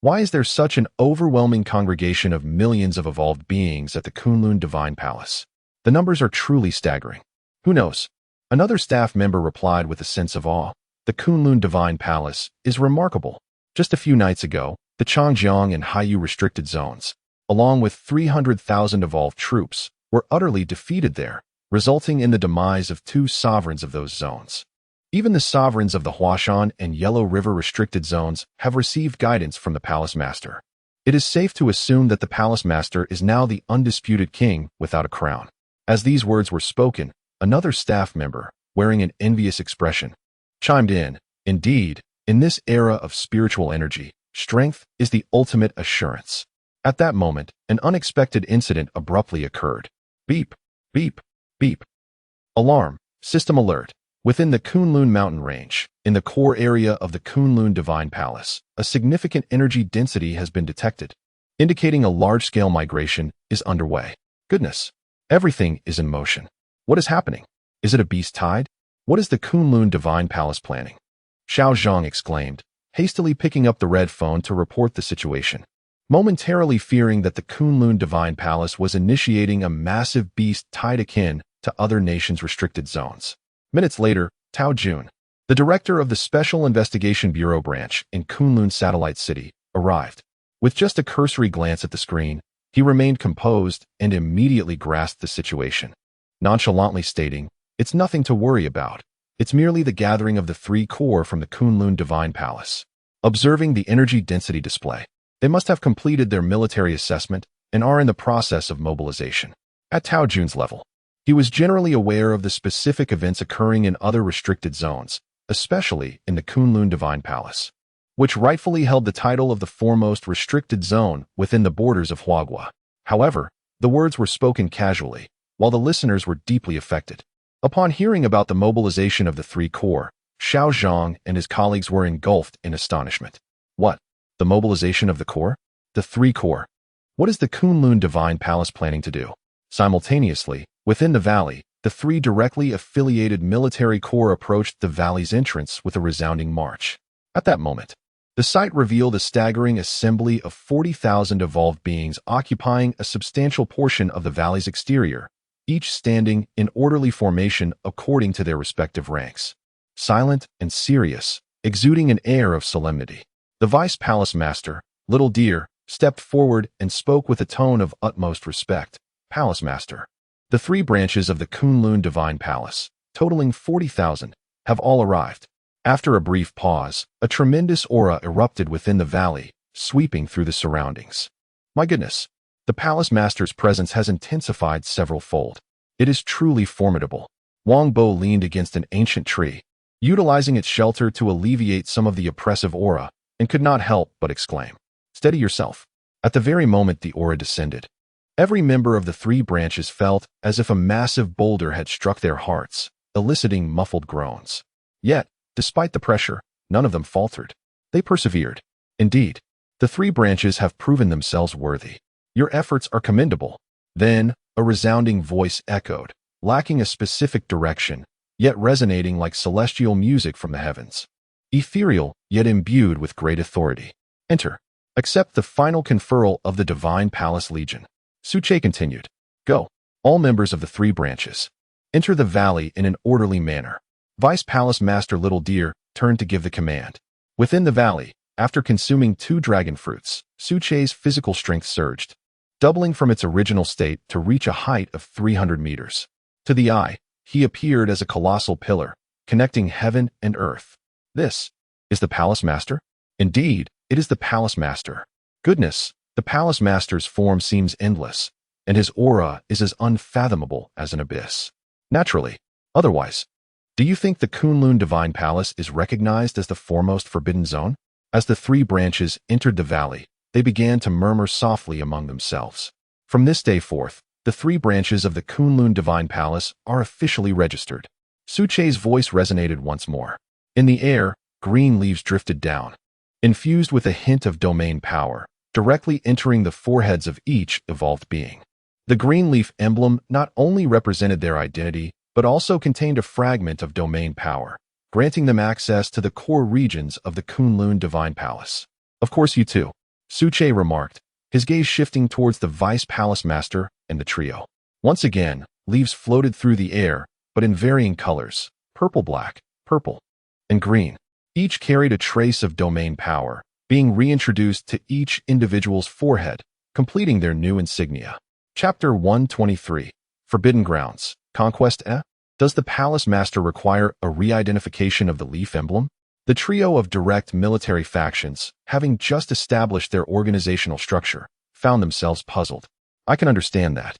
"Why is there such an overwhelming congregation of millions of evolved beings at the Kunlun Divine Palace? The numbers are truly staggering." "Who knows?" Another staff member replied with a sense of awe. "The Kunlun Divine Palace is remarkable. Just a few nights ago, the Changjiang and Haiyu restricted zones, along with 300,000 evolved troops, were utterly defeated there, resulting in the demise of 2 sovereigns of those zones. Even the sovereigns of the Huashan and Yellow River restricted zones have received guidance from the Palace Master. It is safe to assume that the Palace Master is now the undisputed king without a crown." As these words were spoken, another staff member, wearing an envious expression, chimed in, "Indeed, in this era of spiritual energy, strength is the ultimate assurance." At that moment, an unexpected incident abruptly occurred. Beep, beep, beep. Alarm, system alert. Within the Kunlun mountain range, in the core area of the Kunlun Divine Palace, a significant energy density has been detected, indicating a large-scale migration is underway. Goodness, everything is in motion. What is happening? Is it a beast tide? What is the Kunlun Divine Palace planning? Xiao Zhang exclaimed, hastily picking up the red phone to report the situation. Momentarily fearing that the Kunlun Divine Palace was initiating a massive beast tide akin to other nations' restricted zones. Minutes later, Tao Jun, the director of the Special Investigation Bureau branch in Kunlun Satellite City, arrived. With just a cursory glance at the screen, he remained composed and immediately grasped the situation, nonchalantly stating, "It's nothing to worry about. It's merely the gathering of the three core from the Kunlun Divine Palace." Observing the energy density display, they must have completed their military assessment and are in the process of mobilization. At Tao Jun's level, he was generally aware of the specific events occurring in other restricted zones, especially in the Kunlun Divine Palace, which rightfully held the title of the foremost restricted zone within the borders of Huagua. However, the words were spoken casually, while the listeners were deeply affected. Upon hearing about the mobilization of the three core, Xiao Zhang and his colleagues were engulfed in astonishment. What? The mobilization of the core? The three core? What is the Kunlun Divine Palace planning to do? Simultaneously, within the valley, the three directly affiliated military corps approached the valley's entrance with a resounding march. At that moment, the sight revealed a staggering assembly of 40,000 evolved beings occupying a substantial portion of the valley's exterior, each standing in orderly formation according to their respective ranks. Silent and serious, exuding an air of solemnity, the Vice Palace Master, Little Deer, stepped forward and spoke with a tone of utmost respect. "Palace Master, the three branches of the Kunlun Divine Palace, totaling 40,000, have all arrived." After a brief pause, a tremendous aura erupted within the valley, sweeping through the surroundings. My goodness, the Palace Master's presence has intensified several-fold. It is truly formidable. Wang Bo leaned against an ancient tree, utilizing its shelter to alleviate some of the oppressive aura, and could not help but exclaim, "Steady yourself." At the very moment the aura descended, every member of the three branches felt as if a massive boulder had struck their hearts, eliciting muffled groans. Yet, despite the pressure, none of them faltered. They persevered. Indeed, the three branches have proven themselves worthy. Your efforts are commendable. Then, a resounding voice echoed, lacking a specific direction, yet resonating like celestial music from the heavens. Ethereal, yet imbued with great authority. Enter. Accept the final conferral of the Divine Palace Legion. Suche continued. Go, all members of the three branches. Enter the valley in an orderly manner. Vice Palace Master Little Deer turned to give the command. Within the valley, after consuming 2 dragon fruits, Suche's physical strength surged, doubling from its original state to reach a height of 300 meters. To the eye, he appeared as a colossal pillar, connecting heaven and earth. This is the Palace Master? Indeed, it is the Palace Master. Goodness, the Palace Master's form seems endless, and his aura is as unfathomable as an abyss. Naturally, otherwise. Do you think the Kunlun Divine Palace is recognized as the foremost forbidden zone? As the three branches entered the valley, they began to murmur softly among themselves. From this day forth, the three branches of the Kunlun Divine Palace are officially registered. Suche's voice resonated once more. In the air, green leaves drifted down, infused with a hint of domain power, directly entering the foreheads of each evolved being. The green leaf emblem not only represented their identity, but also contained a fragment of domain power, granting them access to the core regions of the Kunlun Divine Palace. Of course you too, Suche remarked, his gaze shifting towards the Vice Palace Master and the trio. Once again, leaves floated through the air, but in varying colors, purple-black, purple, and green. Each carried a trace of domain power, being reintroduced to each individual's forehead, completing their new insignia. Chapter 123, Forbidden Grounds, Conquest. Does the Palace Master require a re-identification of the leaf emblem? The trio of direct military factions, having just established their organizational structure, found themselves puzzled. I can understand that.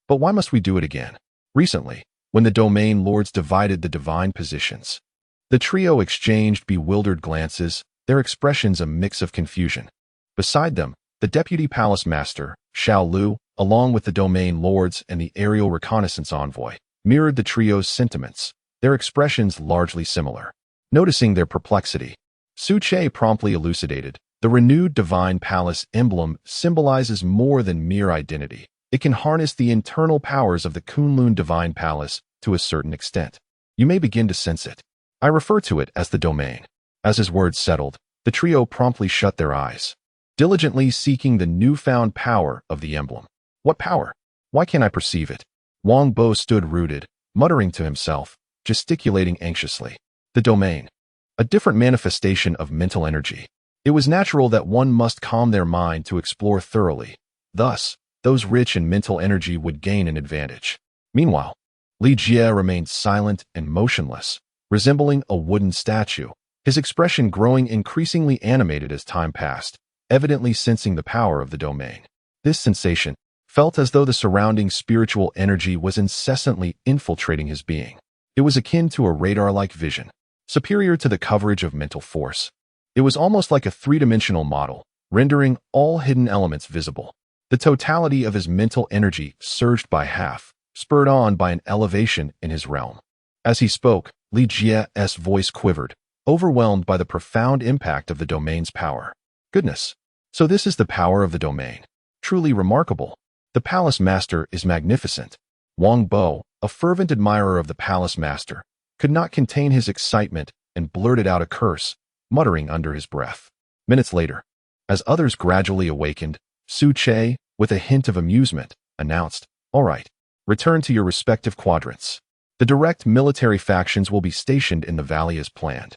But why must we do it again? Recently, when the domain lords divided the divine positions, the trio exchanged bewildered glances, their expressions a mix of confusion. Beside them, the Deputy Palace Master, Xiao Lu, along with the domain lords and the aerial reconnaissance envoy, mirrored the trio's sentiments, their expressions largely similar. Noticing their perplexity, Su Che promptly elucidated, the renewed Divine Palace emblem symbolizes more than mere identity. It can harness the internal powers of the Kunlun Divine Palace to a certain extent. You may begin to sense it. I refer to it as the domain. As his words settled, the trio promptly shut their eyes, diligently seeking the newfound power of the emblem. What power? Why can't I perceive it? Wang Bo stood rooted, muttering to himself, gesticulating anxiously. The domain. A different manifestation of mental energy. It was natural that one must calm their mind to explore thoroughly. Thus, those rich in mental energy would gain an advantage. Meanwhile, Li Jie remained silent and motionless, resembling a wooden statue, his expression growing increasingly animated as time passed, evidently sensing the power of the domain. This sensation felt as though the surrounding spiritual energy was incessantly infiltrating his being. It was akin to a radar-like vision, superior to the coverage of mental force. It was almost like a three-dimensional model, rendering all hidden elements visible. The totality of his mental energy surged by half, spurred on by an elevation in his realm. As he spoke, Li Jie's voice quivered, overwhelmed by the profound impact of the domain's power. Goodness! So this is the power of the domain. Truly remarkable. The Palace Master is magnificent. Wang Bo, a fervent admirer of the Palace Master, could not contain his excitement and blurted out a curse, muttering under his breath. Minutes later, as others gradually awakened, Su Che, with a hint of amusement, announced, "All right, return to your respective quadrants. The direct military factions will be stationed in the valley as planned.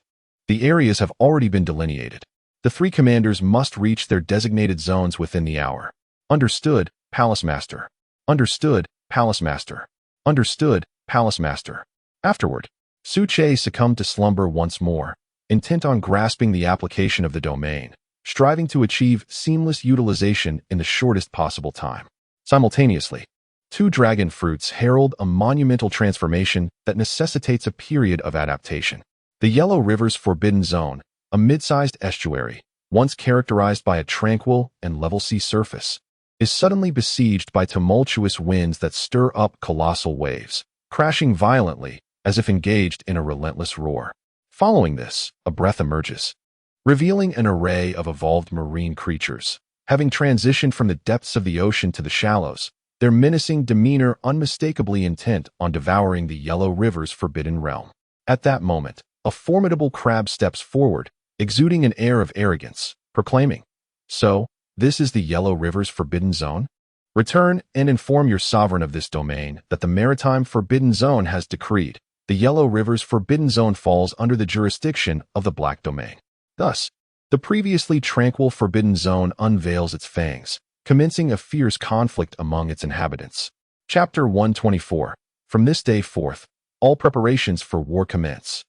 The areas have already been delineated. The three commanders must reach their designated zones within the hour. Understood, Palace Master. Understood, Palace Master. Understood, Palace Master." Afterward, Su Che succumbed to slumber once more, intent on grasping the application of the domain, striving to achieve seamless utilization in the shortest possible time. Simultaneously, two dragon fruits herald a monumental transformation that necessitates a period of adaptation. The Yellow River's Forbidden Zone, a mid-sized estuary, once characterized by a tranquil and level sea surface, is suddenly besieged by tumultuous winds that stir up colossal waves, crashing violently as if engaged in a relentless roar. Following this, a breath emerges, revealing an array of evolved marine creatures. Having transitioned from the depths of the ocean to the shallows, their menacing demeanor unmistakably intent on devouring the Yellow River's forbidden realm. At that moment, a formidable crab steps forward, exuding an air of arrogance, proclaiming, "So, this is the Yellow River's forbidden zone? Return and inform your sovereign of this domain that the maritime forbidden zone has decreed. The Yellow River's forbidden zone falls under the jurisdiction of the Black Domain." Thus, the previously tranquil forbidden zone unveils its fangs, commencing a fierce conflict among its inhabitants. Chapter 124. From this day forth, all preparations for war commence.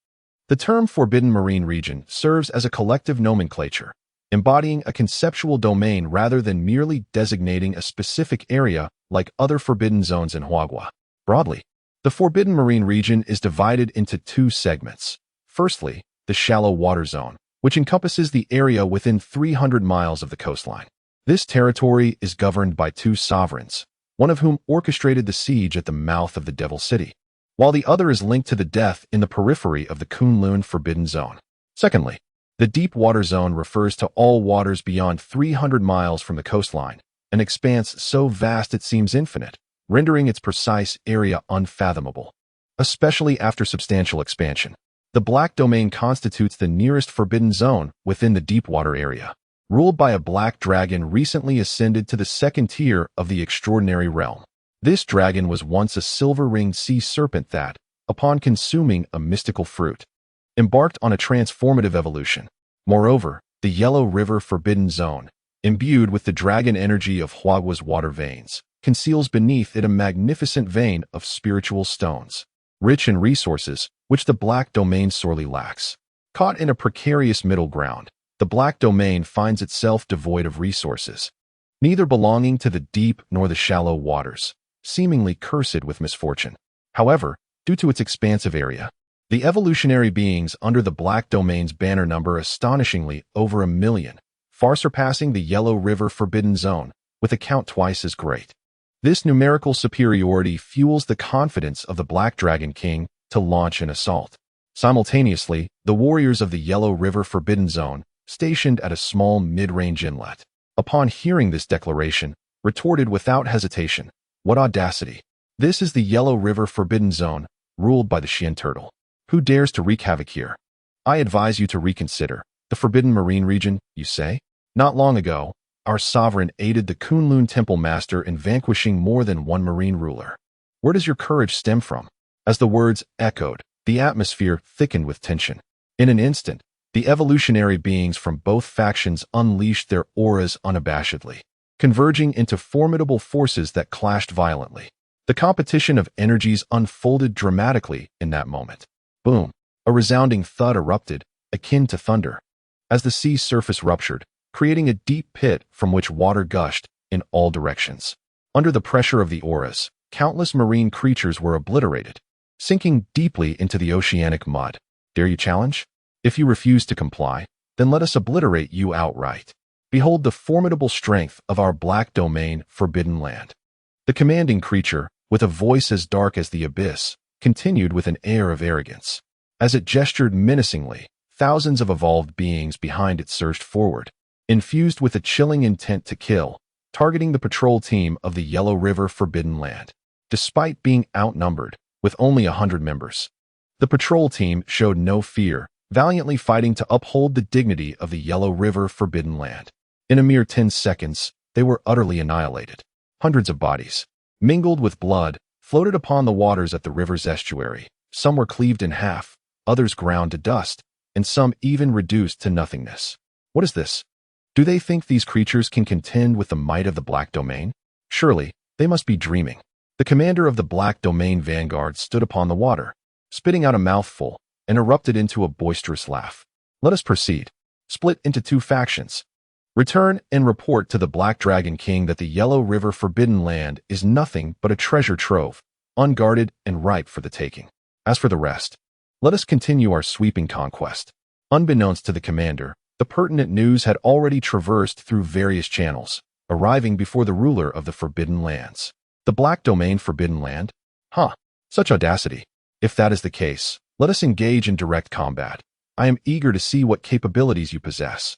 The term Forbidden Marine Region serves as a collective nomenclature, embodying a conceptual domain rather than merely designating a specific area like other forbidden zones in Huagua. Broadly, the Forbidden Marine Region is divided into two segments. Firstly, the Shallow Water Zone, which encompasses the area within 300 miles of the coastline. This territory is governed by two sovereigns, one of whom orchestrated the siege at the mouth of the Devil City, while the other is linked to the death in the periphery of the Kunlun Forbidden Zone. Secondly, the Deep Water Zone refers to all waters beyond 300 miles from the coastline, an expanse so vast it seems infinite, rendering its precise area unfathomable. Especially after substantial expansion, the Black Domain constitutes the nearest forbidden zone within the deep water area. Ruled by a black dragon recently ascended to the second tier of the extraordinary realm. This dragon was once a silver-ringed sea serpent that, upon consuming a mystical fruit, embarked on a transformative evolution. Moreover, the Yellow River Forbidden Zone, imbued with the dragon energy of Huagua's water veins, conceals beneath it a magnificent vein of spiritual stones, rich in resources which the Black Domain sorely lacks. Caught in a precarious middle ground, the Black Domain finds itself devoid of resources, neither belonging to the deep nor the shallow waters, seemingly cursed with misfortune. However, due to its expansive area, the evolutionary beings under the Black Domain's banner number astonishingly over 1 million, far surpassing the Yellow River Forbidden Zone, with a count twice as great. This numerical superiority fuels the confidence of the Black Dragon King to launch an assault. Simultaneously, the warriors of the Yellow River Forbidden Zone, stationed at a small mid-range inlet, upon hearing this declaration, retorted without hesitation, "What audacity! This is the Yellow River Forbidden Zone, ruled by the Xian Turtle. Who dares to wreak havoc here? I advise you to reconsider. The Forbidden Marine region, you say? Not long ago, our sovereign aided the Kunlun Temple Master in vanquishing more than one marine ruler. Where does your courage stem from?" As the words echoed, the atmosphere thickened with tension. In an instant, the evolutionary beings from both factions unleashed their auras unabashedly, converging into formidable forces that clashed violently. The competition of energies unfolded dramatically in that moment. Boom! A resounding thud erupted, akin to thunder, as the sea's surface ruptured, creating a deep pit from which water gushed in all directions. Under the pressure of the auras, countless marine creatures were obliterated, sinking deeply into the oceanic mud. Dare you challenge? If you refuse to comply, then let us obliterate you outright. Behold the formidable strength of our black domain, Forbidden Land. The commanding creature, with a voice as dark as the abyss, continued with an air of arrogance. As it gestured menacingly, thousands of evolved beings behind it surged forward, infused with a chilling intent to kill, targeting the patrol team of the Yellow River Forbidden Land. Despite being outnumbered, with only 100 members, the patrol team showed no fear, valiantly fighting to uphold the dignity of the Yellow River Forbidden Land. In a mere 10 seconds, they were utterly annihilated. Hundreds of bodies, mingled with blood, floated upon the waters at the river's estuary. Some were cleaved in half, others ground to dust, and some even reduced to nothingness. What is this? Do they think these creatures can contend with the might of the Black Domain? Surely, they must be dreaming. The commander of the Black Domain Vanguard stood upon the water, spitting out a mouthful, and erupted into a boisterous laugh. Let us proceed. Split into 2 factions. Return and report to the Black Dragon King that the Yellow River Forbidden Land is nothing but a treasure trove, unguarded and ripe for the taking. As for the rest, let us continue our sweeping conquest. Unbeknownst to the commander, the pertinent news had already traversed through various channels, arriving before the ruler of the Forbidden Lands. The Black Domain Forbidden Land? Huh, such audacity. If that is the case, let us engage in direct combat. I am eager to see what capabilities you possess.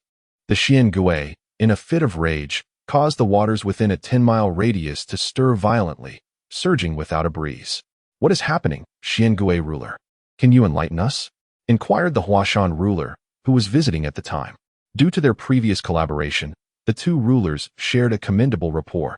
The Xian Gui, in a fit of rage, caused the waters within a 10-mile radius to stir violently, surging without a breeze. What is happening, Xian Gui ruler? Can you enlighten us? Inquired the Huashan ruler, who was visiting at the time. Due to their previous collaboration, the two rulers shared a commendable rapport,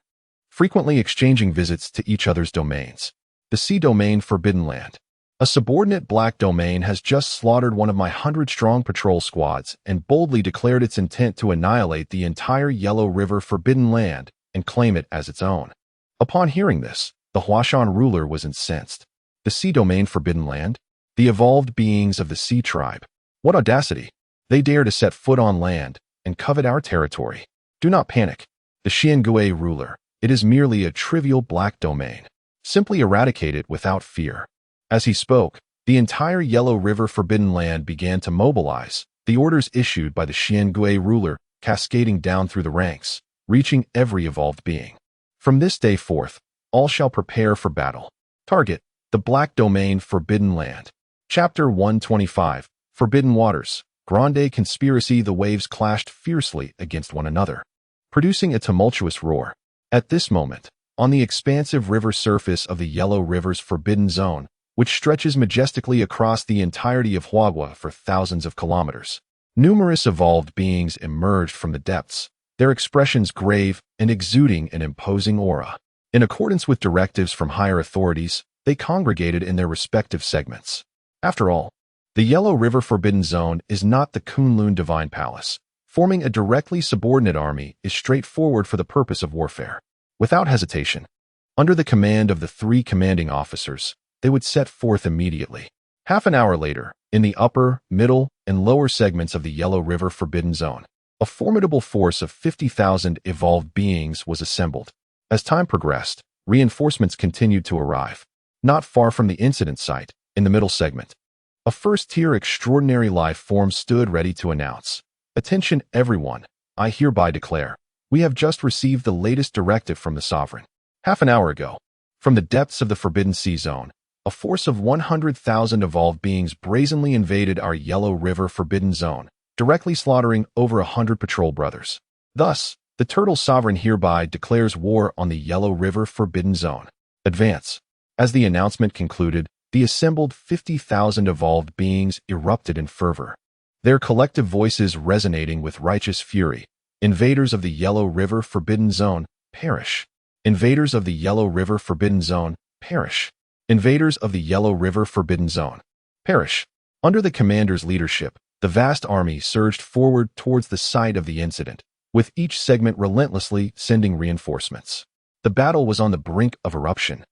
frequently exchanging visits to each other's domains. The Sea Domain Forbidden Land. A subordinate Black Domain has just slaughtered one of my 100-strong patrol squads and boldly declared its intent to annihilate the entire Yellow River Forbidden Land and claim it as its own. Upon hearing this, the Huashan ruler was incensed. The Sea Domain Forbidden Land? The evolved beings of the Sea Tribe. What audacity! They dare to set foot on land and covet our territory. Do not panic. The Xian Gui ruler, it is merely a trivial Black Domain. Simply eradicate it without fear. As he spoke, the entire Yellow River Forbidden Land began to mobilize, the orders issued by the Xian Gui ruler cascading down through the ranks, reaching every evolved being. From this day forth, all shall prepare for battle. Target, the Black Domain Forbidden Land. Chapter 125, Forbidden Waters. Grande Conspiracy. The waves clashed fiercely against one another, producing a tumultuous roar. At this moment, on the expansive river surface of the Yellow River's Forbidden Zone, which stretches majestically across the entirety of Huagua for thousands of kilometers, numerous evolved beings emerged from the depths, their expressions grave and exuding an imposing aura. In accordance with directives from higher authorities, they congregated in their respective segments. After all, the Yellow River Forbidden Zone is not the Kunlun Divine Palace. Forming a directly subordinate army is straightforward for the purpose of warfare. Without hesitation, under the command of the 3 commanding officers, they would set forth immediately. Half an hour later, in the upper, middle, and lower segments of the Yellow River Forbidden Zone, a formidable force of 50,000 evolved beings was assembled. As time progressed, reinforcements continued to arrive. Not far from the incident site, in the middle segment, a first-tier extraordinary life form stood ready to announce, "Attention everyone, I hereby declare, we have just received the latest directive from the Sovereign." Half an hour ago, from the depths of the Forbidden Sea Zone, a force of 100,000 evolved beings brazenly invaded our Yellow River Forbidden Zone, directly slaughtering over 100 patrol brothers. Thus, the Turtle Sovereign hereby declares war on the Yellow River Forbidden Zone. Advance. As the announcement concluded, the assembled 50,000 evolved beings erupted in fervor, their collective voices resonating with righteous fury. Invaders of the Yellow River Forbidden Zone, perish. Invaders of the Yellow River Forbidden Zone, perish. Invaders of the Yellow River Forbidden Zone, perish. Under the commander's leadership, the vast army surged forward towards the site of the incident, with each segment relentlessly sending reinforcements. The battle was on the brink of eruption.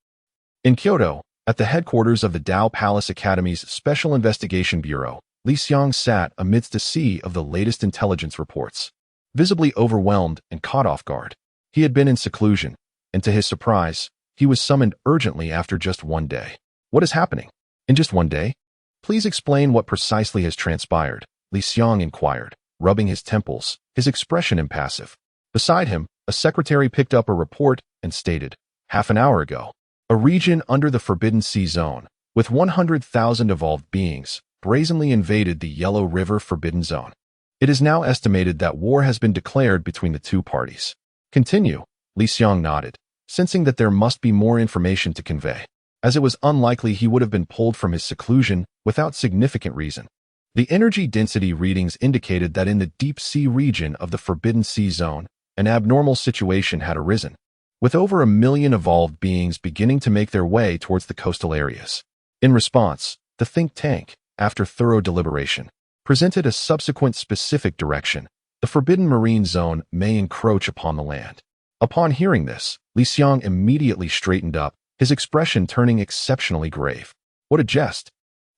In Kyoto, at the headquarters of the Dao Palace Academy's Special Investigation Bureau, Li Xiang sat amidst a sea of the latest intelligence reports. Visibly overwhelmed and caught off guard, he had been in seclusion, and to his surprise, he was summoned urgently after just one day. What is happening? In just one day? Please explain what precisely has transpired, Li Xiang inquired, rubbing his temples, his expression impassive. Beside him, a secretary picked up a report and stated, half an hour ago, a region under the Forbidden Sea Zone, with 100,000 evolved beings, brazenly invaded the Yellow River Forbidden Zone. It is now estimated that war has been declared between the two parties. Continue, Li Xiang nodded, sensing that there must be more information to convey, as it was unlikely he would have been pulled from his seclusion without significant reason. The energy density readings indicated that in the deep sea region of the Forbidden Sea Zone, an abnormal situation had arisen, with over 1 million evolved beings beginning to make their way towards the coastal areas. In response, the think tank, after thorough deliberation, presented a subsequent specific direction. The Forbidden Marine Zone may encroach upon the land. Upon hearing this, Li Xiang immediately straightened up, his expression turning exceptionally grave. What a jest!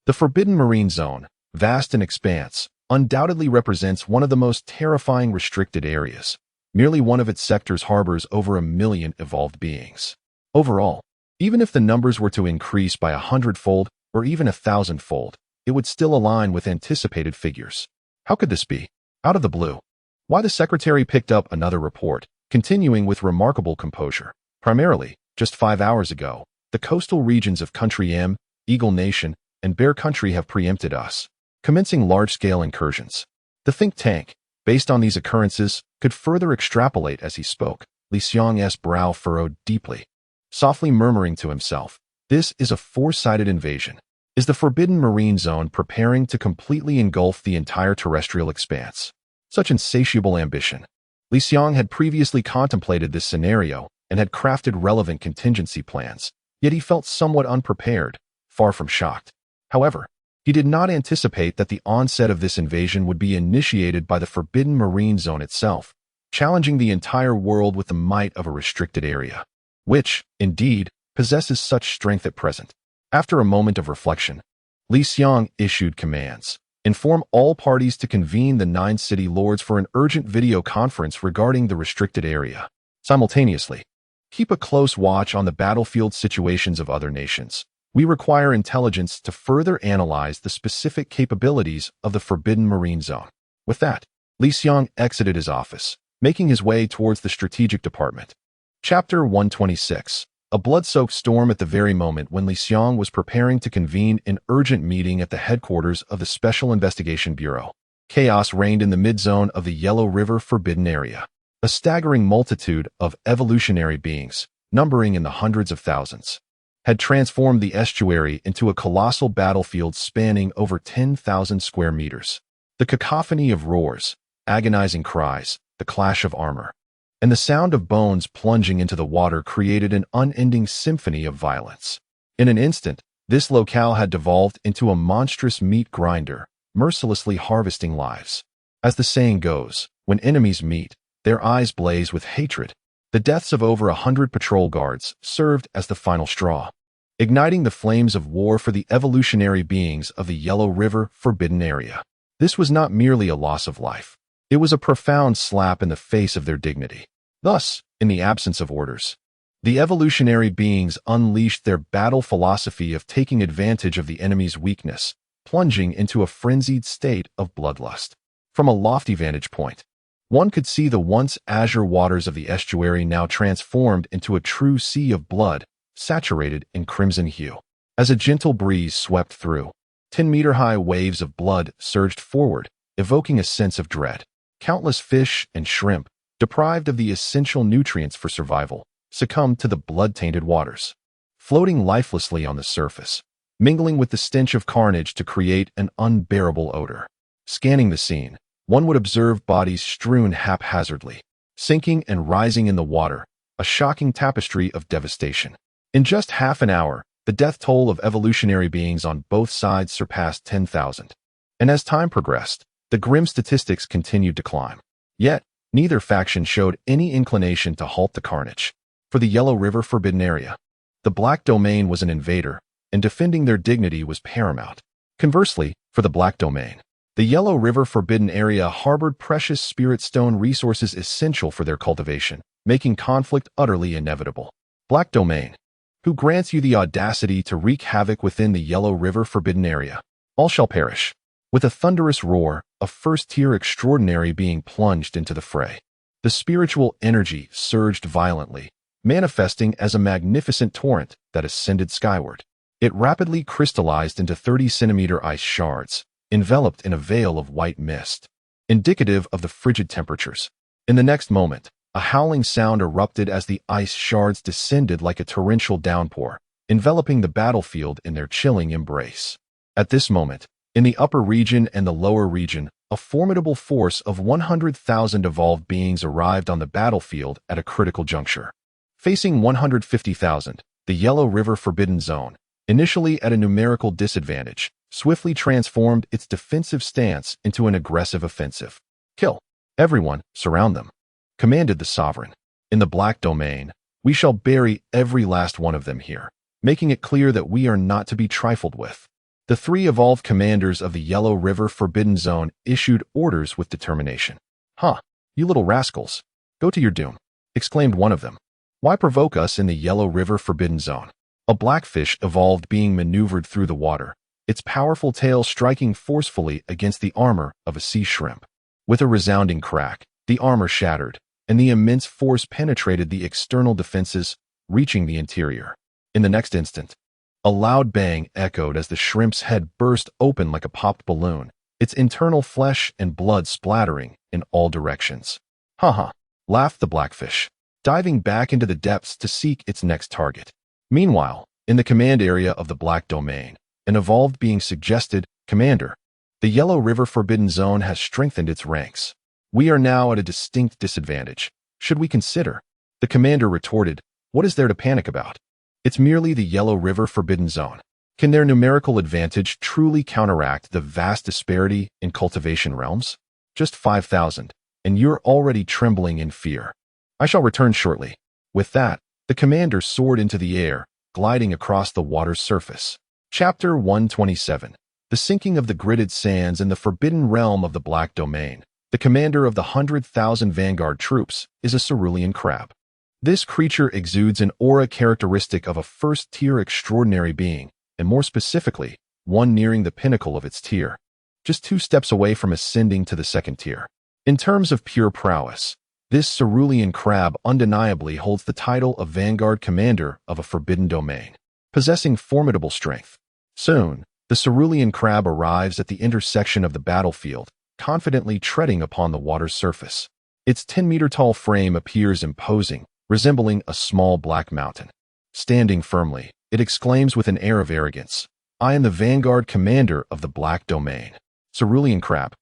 The Forbidden Marine Zone, vast in expanse, undoubtedly represents one of the most terrifying restricted areas. Merely one of its sectors harbors over 1 million evolved beings. Overall, even if the numbers were to increase by 100-fold or even 1,000-fold, it would still align with anticipated figures. How could this be? Out of the blue. Why the secretary picked up another report, continuing with remarkable composure. Primarily, just 5 hours ago, the coastal regions of Country M, Eagle Nation, and Bear Country have preempted us, commencing large-scale incursions. The think tank, based on these occurrences, could further extrapolate as he spoke. Li Xiang's brow furrowed deeply, softly murmuring to himself, this is a four-sided invasion. Is the Forbidden Marine Zone preparing to completely engulf the entire terrestrial expanse? Such insatiable ambition. Li Xiang had previously contemplated this scenario and had crafted relevant contingency plans, yet he felt somewhat unprepared, far from shocked. However, he did not anticipate that the onset of this invasion would be initiated by the Forbidden Marine Zone itself, challenging the entire world with the might of a restricted area, which, indeed, possesses such strength at present. After a moment of reflection, Li Xiang issued commands. Inform all parties to convene the 9 city lords for an urgent video conference regarding the restricted area. Simultaneously, keep a close watch on the battlefield situations of other nations. We require intelligence to further analyze the specific capabilities of the Forbidden Marine Zone. With that, Li Xiang exited his office, making his way towards the strategic department. Chapter 126. A blood-soaked storm. At the very moment when Li Xiang was preparing to convene an urgent meeting at the headquarters of the Special Investigation Bureau, chaos reigned in the mid-zone of the Yellow River Forbidden Area. A staggering multitude of evolutionary beings, numbering in the hundreds of thousands, had transformed the estuary into a colossal battlefield spanning over 10,000 square meters. The cacophony of roars, agonizing cries, the clash of armor, and the sound of bones plunging into the water created an unending symphony of violence. In an instant, this locale had devolved into a monstrous meat grinder, mercilessly harvesting lives. As the saying goes, when enemies meet, their eyes blaze with hatred. The deaths of over 100 patrol guards served as the final straw, igniting the flames of war for the evolutionary beings of the Yellow River Forbidden Area. This was not merely a loss of life. It was a profound slap in the face of their dignity. Thus, in the absence of orders, the evolutionary beings unleashed their battle philosophy of taking advantage of the enemy's weakness, plunging into a frenzied state of bloodlust. From a lofty vantage point, one could see the once azure waters of the estuary now transformed into a true sea of blood, saturated in crimson hue. As a gentle breeze swept through, 10-meter-high waves of blood surged forward, evoking a sense of dread. Countless fish and shrimp, deprived of the essential nutrients for survival, succumbed to the blood-tainted waters, floating lifelessly on the surface, mingling with the stench of carnage to create an unbearable odor. Scanning the scene, one would observe bodies strewn haphazardly, sinking and rising in the water, a shocking tapestry of devastation. In just half an hour, the death toll of evolutionary beings on both sides surpassed 10,000. And as time progressed, the grim statistics continued to climb. Yet, neither faction showed any inclination to halt the carnage. For the Yellow River Forbidden Area, the Black Domain was an invader, and defending their dignity was paramount. Conversely, for the Black Domain, the Yellow River Forbidden Area harbored precious spirit stone resources essential for their cultivation, making conflict utterly inevitable. Black Domain, who grants you the audacity to wreak havoc within the Yellow River Forbidden Area? All shall perish. With a thunderous roar, a first-tier extraordinary being plunged into the fray. The spiritual energy surged violently, manifesting as a magnificent torrent that ascended skyward. It rapidly crystallized into 30-centimeter ice shards, enveloped in a veil of white mist, indicative of the frigid temperatures. In the next moment, a howling sound erupted as the ice shards descended like a torrential downpour, enveloping the battlefield in their chilling embrace. At this moment, in the upper region and the lower region, a formidable force of 100,000 evolved beings arrived on the battlefield at a critical juncture. Facing 150,000, the Yellow River Forbidden Zone, initially at a numerical disadvantage, swiftly transformed its defensive stance into an aggressive offensive. Kill everyone, surround them, commanded the Sovereign. In the Black Domain, we shall bury every last one of them here, making it clear that we are not to be trifled with. The three evolved commanders of the Yellow River Forbidden Zone issued orders with determination. "Huh, you little rascals, go to your doom," exclaimed one of them. "Why provoke us in the Yellow River Forbidden Zone?" A blackfish evolved being maneuvered through the water, its powerful tail striking forcefully against the armor of a sea shrimp. With a resounding crack, the armor shattered, and the immense force penetrated the external defenses, reaching the interior. In the next instant, a loud bang echoed as the shrimp's head burst open like a popped balloon, its internal flesh and blood splattering in all directions. "Ha," laughed the blackfish, diving back into the depths to seek its next target. Meanwhile, in the command area of the Black Domain, an evolved being suggested, "Commander, the Yellow River Forbidden Zone has strengthened its ranks. We are now at a distinct disadvantage. Should we consider?" The commander retorted, "What is there to panic about? It's merely the Yellow River Forbidden Zone. Can their numerical advantage truly counteract the vast disparity in cultivation realms? Just 5,000, and you're already trembling in fear. I shall return shortly." With that, the commander soared into the air, gliding across the water's surface. Chapter 127. The Sinking of the Gridded Sands in the Forbidden Realm of the Black Domain. The commander of the 100,000 vanguard troops is a cerulean crab. This creature exudes an aura characteristic of a first-tier extraordinary being, and more specifically, one nearing the pinnacle of its tier, just 2 steps away from ascending to the second tier. In terms of pure prowess, this cerulean crab undeniably holds the title of Vanguard Commander of a Forbidden Domain, possessing formidable strength. Soon, the cerulean crab arrives at the intersection of the battlefield, confidently treading upon the water's surface. Its 10-meter-tall frame appears imposing, resembling a small black mountain. Standing firmly, it exclaims with an air of arrogance, "I am the Vanguard Commander of the Black Domain." Cerulean crab.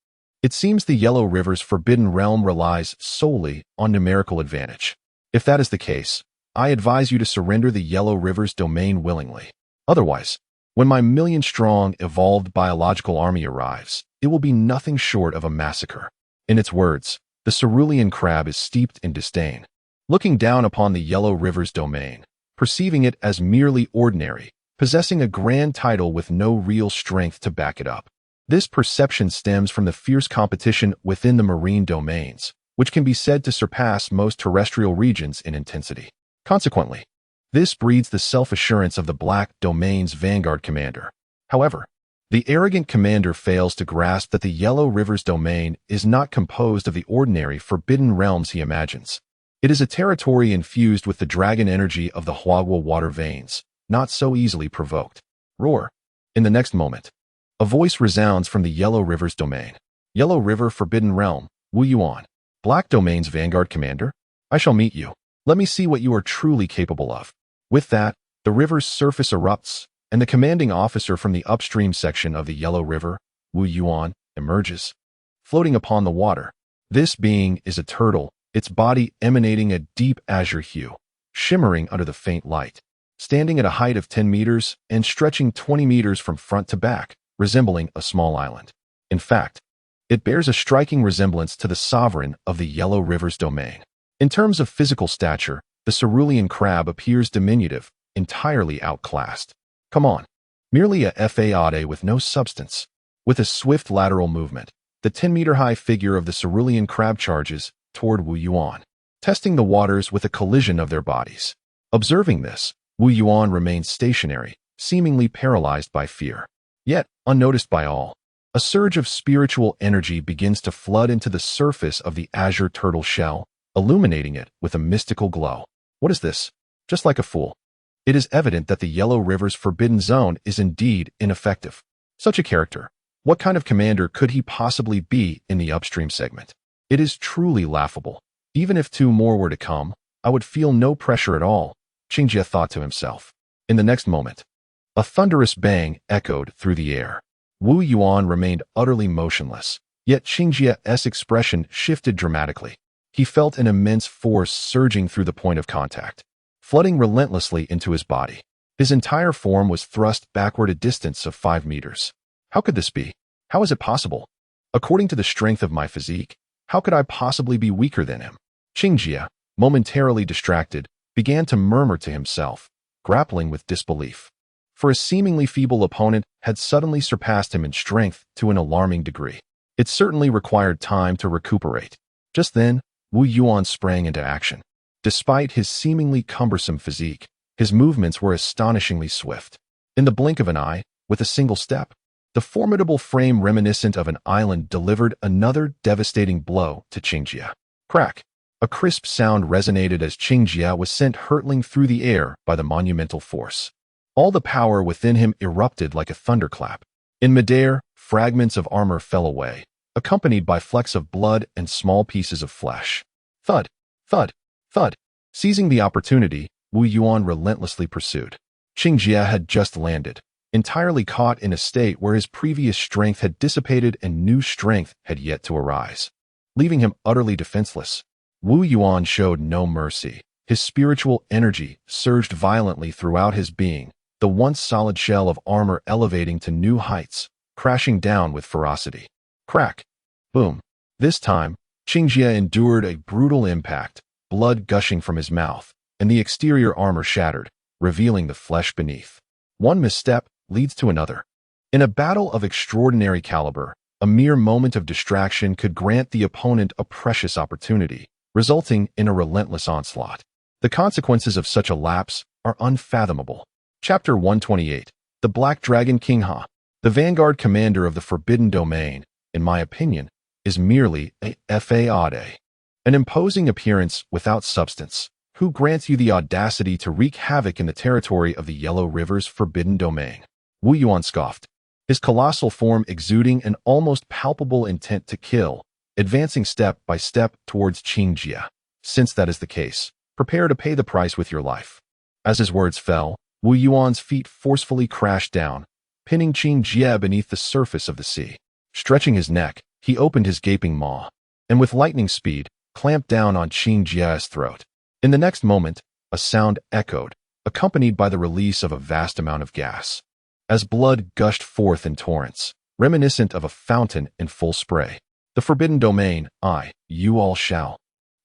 It seems the Yellow River's Forbidden Realm relies solely on numerical advantage. If that is the case, I advise you to surrender the Yellow River's domain willingly. Otherwise, when my million-strong, evolved biological army arrives, it will be nothing short of a massacre. In its words, the cerulean crab is steeped in disdain, looking down upon the Yellow River's domain, perceiving it as merely ordinary, possessing a grand title with no real strength to back it up. This perception stems from the fierce competition within the marine domains, which can be said to surpass most terrestrial regions in intensity. Consequently, this breeds the self-assurance of the Black Domain's Vanguard Commander. However, the arrogant commander fails to grasp that the Yellow River's domain is not composed of the ordinary forbidden realms he imagines. It is a territory infused with the dragon energy of the Huagua water veins, not so easily provoked. Roar. In the next moment, a voice resounds from the Yellow River's domain. Yellow River, Forbidden Realm, Wu Yuan. Black Domain's Vanguard Commander? I shall meet you. Let me see what you are truly capable of. With that, the river's surface erupts, and the commanding officer from the upstream section of the Yellow River, Wu Yuan, emerges. Floating upon the water, this being is a turtle, its body emanating a deep azure hue, shimmering under the faint light, standing at a height of 10 meters and stretching 20 meters from front to back, resembling a small island. In fact, it bears a striking resemblance to the sovereign of the Yellow River's domain. In terms of physical stature, the cerulean crab appears diminutive, entirely outclassed. Come on. Merely a fade with no substance. With a swift lateral movement, the 10-meter-high figure of the cerulean crab charges toward Wu Yuan, testing the waters with a collision of their bodies. Observing this, Wu Yuan remains stationary, seemingly paralyzed by fear. Yet, unnoticed by all, a surge of spiritual energy begins to flood into the surface of the azure turtle shell, illuminating it with a mystical glow. What is this? Just like a fool. It is evident that the Yellow River's forbidden zone is indeed ineffective. Such a character. What kind of commander could he possibly be in the upstream segment? It is truly laughable. Even if 2 more were to come, I would feel no pressure at all, Qingjie thought to himself. In the next moment, a thunderous bang echoed through the air. Wu Yuan remained utterly motionless, yet Qingjie's expression shifted dramatically. He felt an immense force surging through the point of contact, flooding relentlessly into his body. His entire form was thrust backward a distance of 5 meters. How could this be? How is it possible? According to the strength of my physique, how could I possibly be weaker than him? Qingjie, momentarily distracted, began to murmur to himself, grappling with disbelief. For a seemingly feeble opponent had suddenly surpassed him in strength to an alarming degree. It certainly required time to recuperate. Just then, Wu Yuan sprang into action. Despite his seemingly cumbersome physique, his movements were astonishingly swift. In the blink of an eye, with a single step, the formidable frame reminiscent of an island delivered another devastating blow to Qingjie. Crack! A crisp sound resonated as Qingjie was sent hurtling through the air by the monumental force. All the power within him erupted like a thunderclap. In midair, fragments of armor fell away, accompanied by flecks of blood and small pieces of flesh. Thud! Thud! Thud! Seizing the opportunity, Wu Yuan relentlessly pursued. Qingjie had just landed, entirely caught in a state where his previous strength had dissipated and new strength had yet to arise. Leaving him utterly defenseless, Wu Yuan showed no mercy. His spiritual energy surged violently throughout his being, the once solid shell of armor elevating to new heights, crashing down with ferocity. Crack! Boom! This time, Qingjie endured a brutal impact, blood gushing from his mouth, and the exterior armor shattered, revealing the flesh beneath. One misstep leads to another. In a battle of extraordinary caliber, a mere moment of distraction could grant the opponent a precious opportunity, resulting in a relentless onslaught. The consequences of such a lapse are unfathomable. Chapter 128. The Black Dragon King Ha. The Vanguard Commander of the Forbidden Domain, in my opinion, is merely a fade. An imposing appearance without substance, who grants you the audacity to wreak havoc in the territory of the Yellow River's forbidden domain. Wu Yuan scoffed, his colossal form exuding an almost palpable intent to kill, advancing step by step towards Qingjie. Since that is the case, prepare to pay the price with your life. As his words fell, Wu Yuan's feet forcefully crashed down, pinning Qingjie beneath the surface of the sea. Stretching his neck, he opened his gaping maw, and with lightning speed, clamped down on Qingjie's throat. In the next moment, a sound echoed, accompanied by the release of a vast amount of gas. As blood gushed forth in torrents, reminiscent of a fountain in full spray. The forbidden domain, you all shall.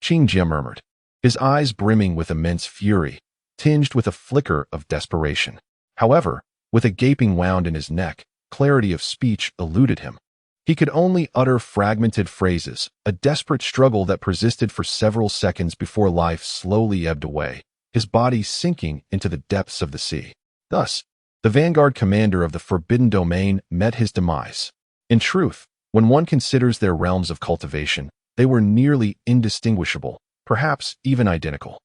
Qingjie murmured, his eyes brimming with immense fury, tinged with a flicker of desperation. However, with a gaping wound in his neck, clarity of speech eluded him. He could only utter fragmented phrases, a desperate struggle that persisted for several seconds before life slowly ebbed away, his body sinking into the depths of the sea. Thus, the Vanguard Commander of the Forbidden Domain met his demise. In truth, when one considers their realms of cultivation, they were nearly indistinguishable, perhaps even identical.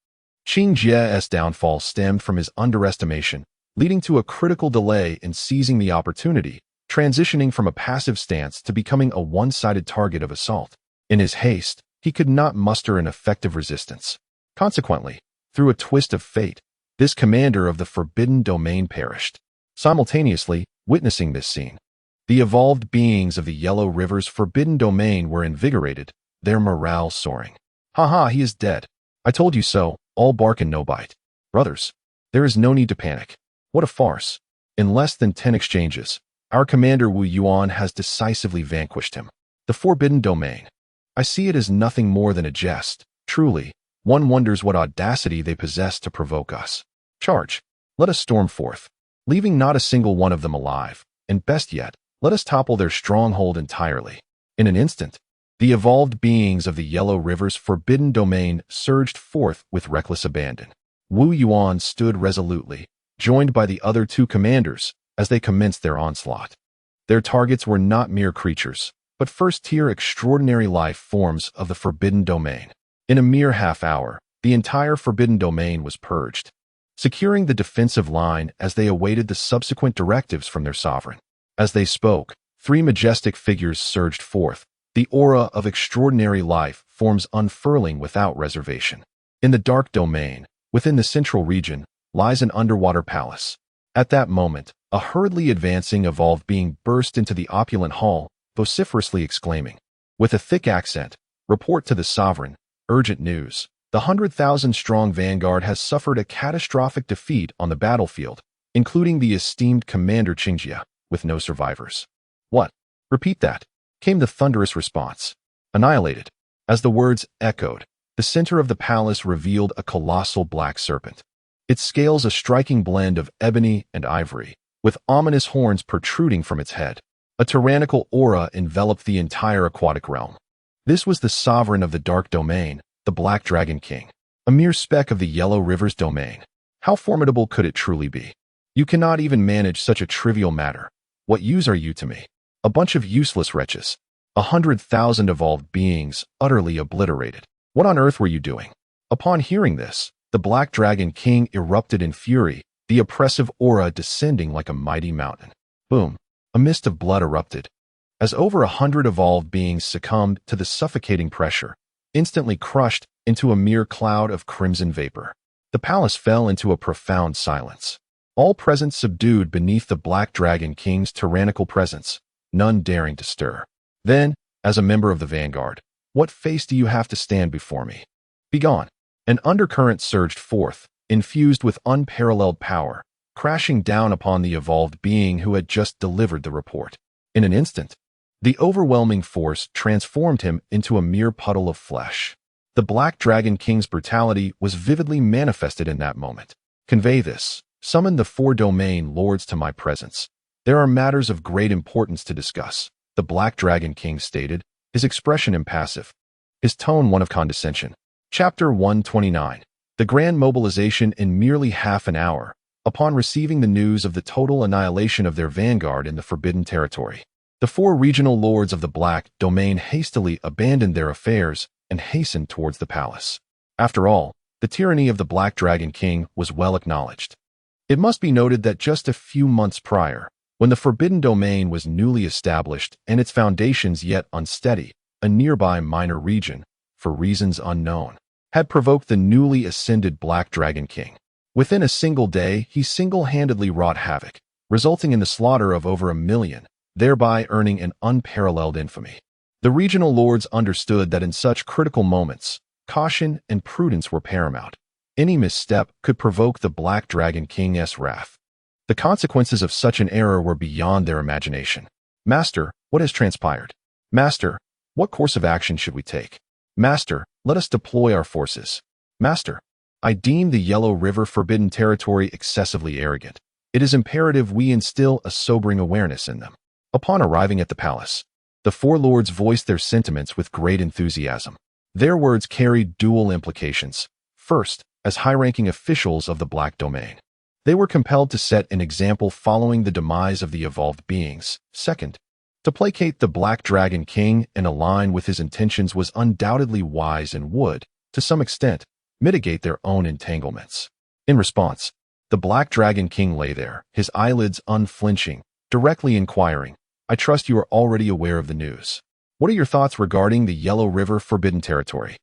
Qingjie's downfall stemmed from his underestimation, leading to a critical delay in seizing the opportunity, transitioning from a passive stance to becoming a one-sided target of assault. In his haste, he could not muster an effective resistance. Consequently, through a twist of fate, this commander of the Forbidden Domain perished. Simultaneously, witnessing this scene, the evolved beings of the Yellow River's Forbidden Domain were invigorated, their morale soaring. Haha, he is dead. I told you so, all bark and no bite. Brothers, there is no need to panic. What a farce. In less than 10 exchanges, our commander Wu Yuan has decisively vanquished him. The Forbidden Domain. I see it as nothing more than a jest. Truly, one wonders what audacity they possess to provoke us. Charge. Let us storm forth, leaving not a single one of them alive, and best yet, let us topple their stronghold entirely. In an instant, the evolved beings of the Yellow River's Forbidden Domain surged forth with reckless abandon. Wu Yuan stood resolutely, joined by the other two commanders, as they commenced their onslaught. Their targets were not mere creatures, but first-tier extraordinary life forms of the Forbidden Domain. In a mere half-hour, the entire Forbidden Domain was purged, securing the defensive line as they awaited the subsequent directives from their sovereign. As they spoke, three majestic figures surged forth, the aura of extraordinary life forms unfurling without reservation. In the Dark Domain, within the central region, lies an underwater palace. At that moment, a hurriedly advancing evolved being burst into the opulent hall, vociferously exclaiming, with a thick accent, "Report to the sovereign, urgent news. The 100,000-strong vanguard has suffered a catastrophic defeat on the battlefield, including the esteemed Commander Qingjia, with no survivors." "What? Repeat that," came the thunderous response. "Annihilated." As the words echoed, the center of the palace revealed a colossal black serpent. Its scales a striking blend of ebony and ivory, with ominous horns protruding from its head. A tyrannical aura enveloped the entire aquatic realm. This was the sovereign of the Dark Domain, the Black Dragon King, a mere speck of the Yellow River's domain. How formidable could it truly be? You cannot even manage such a trivial matter. What use are you to me? A bunch of useless wretches. 100,000 evolved beings, utterly obliterated. What on earth were you doing? Upon hearing this, the Black Dragon King erupted in fury, the oppressive aura descending like a mighty mountain. Boom! A mist of blood erupted. As over 100 evolved beings succumbed to the suffocating pressure, instantly crushed into a mere cloud of crimson vapor. The palace fell into a profound silence. All present subdued beneath the Black Dragon King's tyrannical presence, none daring to stir. Then, as a member of the vanguard, what face do you have to stand before me? Begone! An undercurrent surged forth, infused with unparalleled power, crashing down upon the evolved being who had just delivered the report. In an instant, the overwhelming force transformed him into a mere puddle of flesh. The Black Dragon King's brutality was vividly manifested in that moment. "Convey this. Summon the 4 domain lords to my presence. There are matters of great importance to discuss," the Black Dragon King stated, his expression impassive, his tone one of condescension. Chapter 129. The Grand Mobilization in merely half an hour, upon receiving the news of the total annihilation of their vanguard in the Forbidden Territory. The 4 regional lords of the Black Domain hastily abandoned their affairs and hastened towards the palace. After all, the tyranny of the Black Dragon King was well acknowledged. It must be noted that just a few months prior, when the Forbidden Domain was newly established and its foundations yet unsteady, a nearby minor region, for reasons unknown, had provoked the newly ascended Black Dragon King. Within a single day, he single-handedly wrought havoc, resulting in the slaughter of over 1 million, thereby earning an unparalleled infamy. The regional lords understood that in such critical moments, caution and prudence were paramount. Any misstep could provoke the Black Dragon King's wrath. The consequences of such an error were beyond their imagination. "Master, what has transpired? Master, what course of action should we take? Master, let us deploy our forces. Master, I deem the Yellow River Forbidden Territory excessively arrogant. It is imperative we instill a sobering awareness in them." Upon arriving at the palace, the 4 lords voiced their sentiments with great enthusiasm. Their words carried dual implications. First, as high-ranking officials of the Black Domain, they were compelled to set an example following the demise of the evolved beings. Second, to placate the Black Dragon King and align with his intentions was undoubtedly wise and would, to some extent, mitigate their own entanglements. In response, The Black Dragon King lay there, his eyelids unflinching, directly inquiring, "I trust you are already aware of the news. What are your thoughts regarding the Yellow River Forbidden Territory?"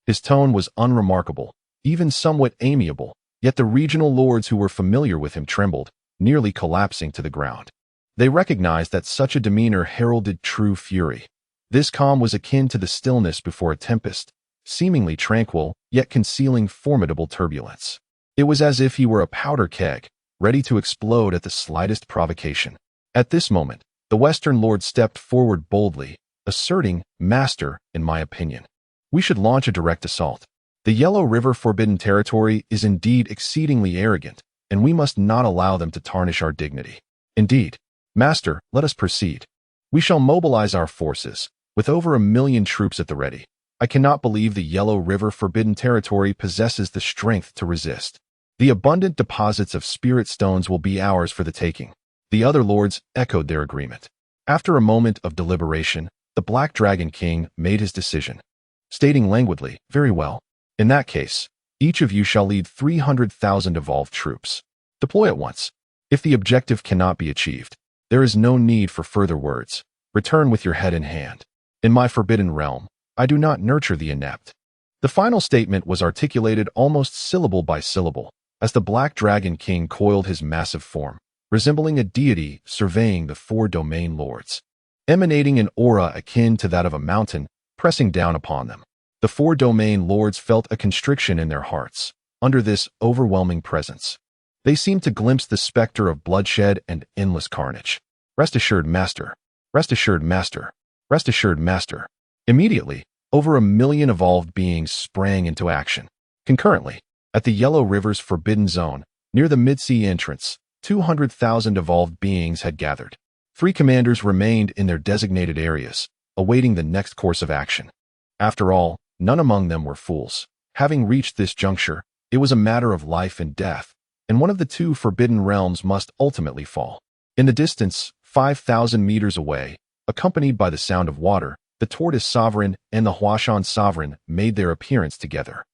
His tone was unremarkable, even somewhat amiable, yet the regional lords who were familiar with him trembled, nearly collapsing to the ground. They recognized that such a demeanor heralded true fury. This calm was akin to the stillness before a tempest, seemingly tranquil, yet concealing formidable turbulence. It was as if he were a powder keg, ready to explode at the slightest provocation. At this moment, the Western Lord stepped forward boldly, asserting, "Master, in my opinion, we should launch a direct assault. The Yellow River Forbidden Territory is indeed exceedingly arrogant, and we must not allow them to tarnish our dignity. Indeed, Master, let us proceed. We shall mobilize our forces, with over 1,000,000 troops at the ready. I cannot believe the Yellow River Forbidden Territory possesses the strength to resist. The abundant deposits of spirit stones will be ours for the taking." The other lords echoed their agreement. After a moment of deliberation, the Black Dragon King made his decision, stating languidly, "Very well. In that case, each of you shall lead 300,000 evolved troops. Deploy at once. If the objective cannot be achieved, there is no need for further words. Return with your head in hand. In my forbidden realm, I do not nurture the inept." The final statement was articulated almost syllable by syllable, as the Black Dragon King coiled his massive form, resembling a deity surveying the 4 domain lords, emanating an aura akin to that of a mountain, pressing down upon them. The 4 domain lords felt a constriction in their hearts, under this overwhelming presence. They seemed to glimpse the specter of bloodshed and endless carnage. "Rest assured, Master. Rest assured, Master. Rest assured, Master." Immediately, over 1,000,000 evolved beings sprang into action. Concurrently, at the Yellow River's forbidden zone, near the mid-sea entrance, 200,000 evolved beings had gathered. 3 commanders remained in their designated areas, awaiting the next course of action. After all, none among them were fools. Having reached this juncture, it was a matter of life and death, and one of the 2 forbidden realms must ultimately fall. In the distance, 5,000 meters away, accompanied by the sound of water, the Tortoise Sovereign and the Huashan Sovereign made their appearance together.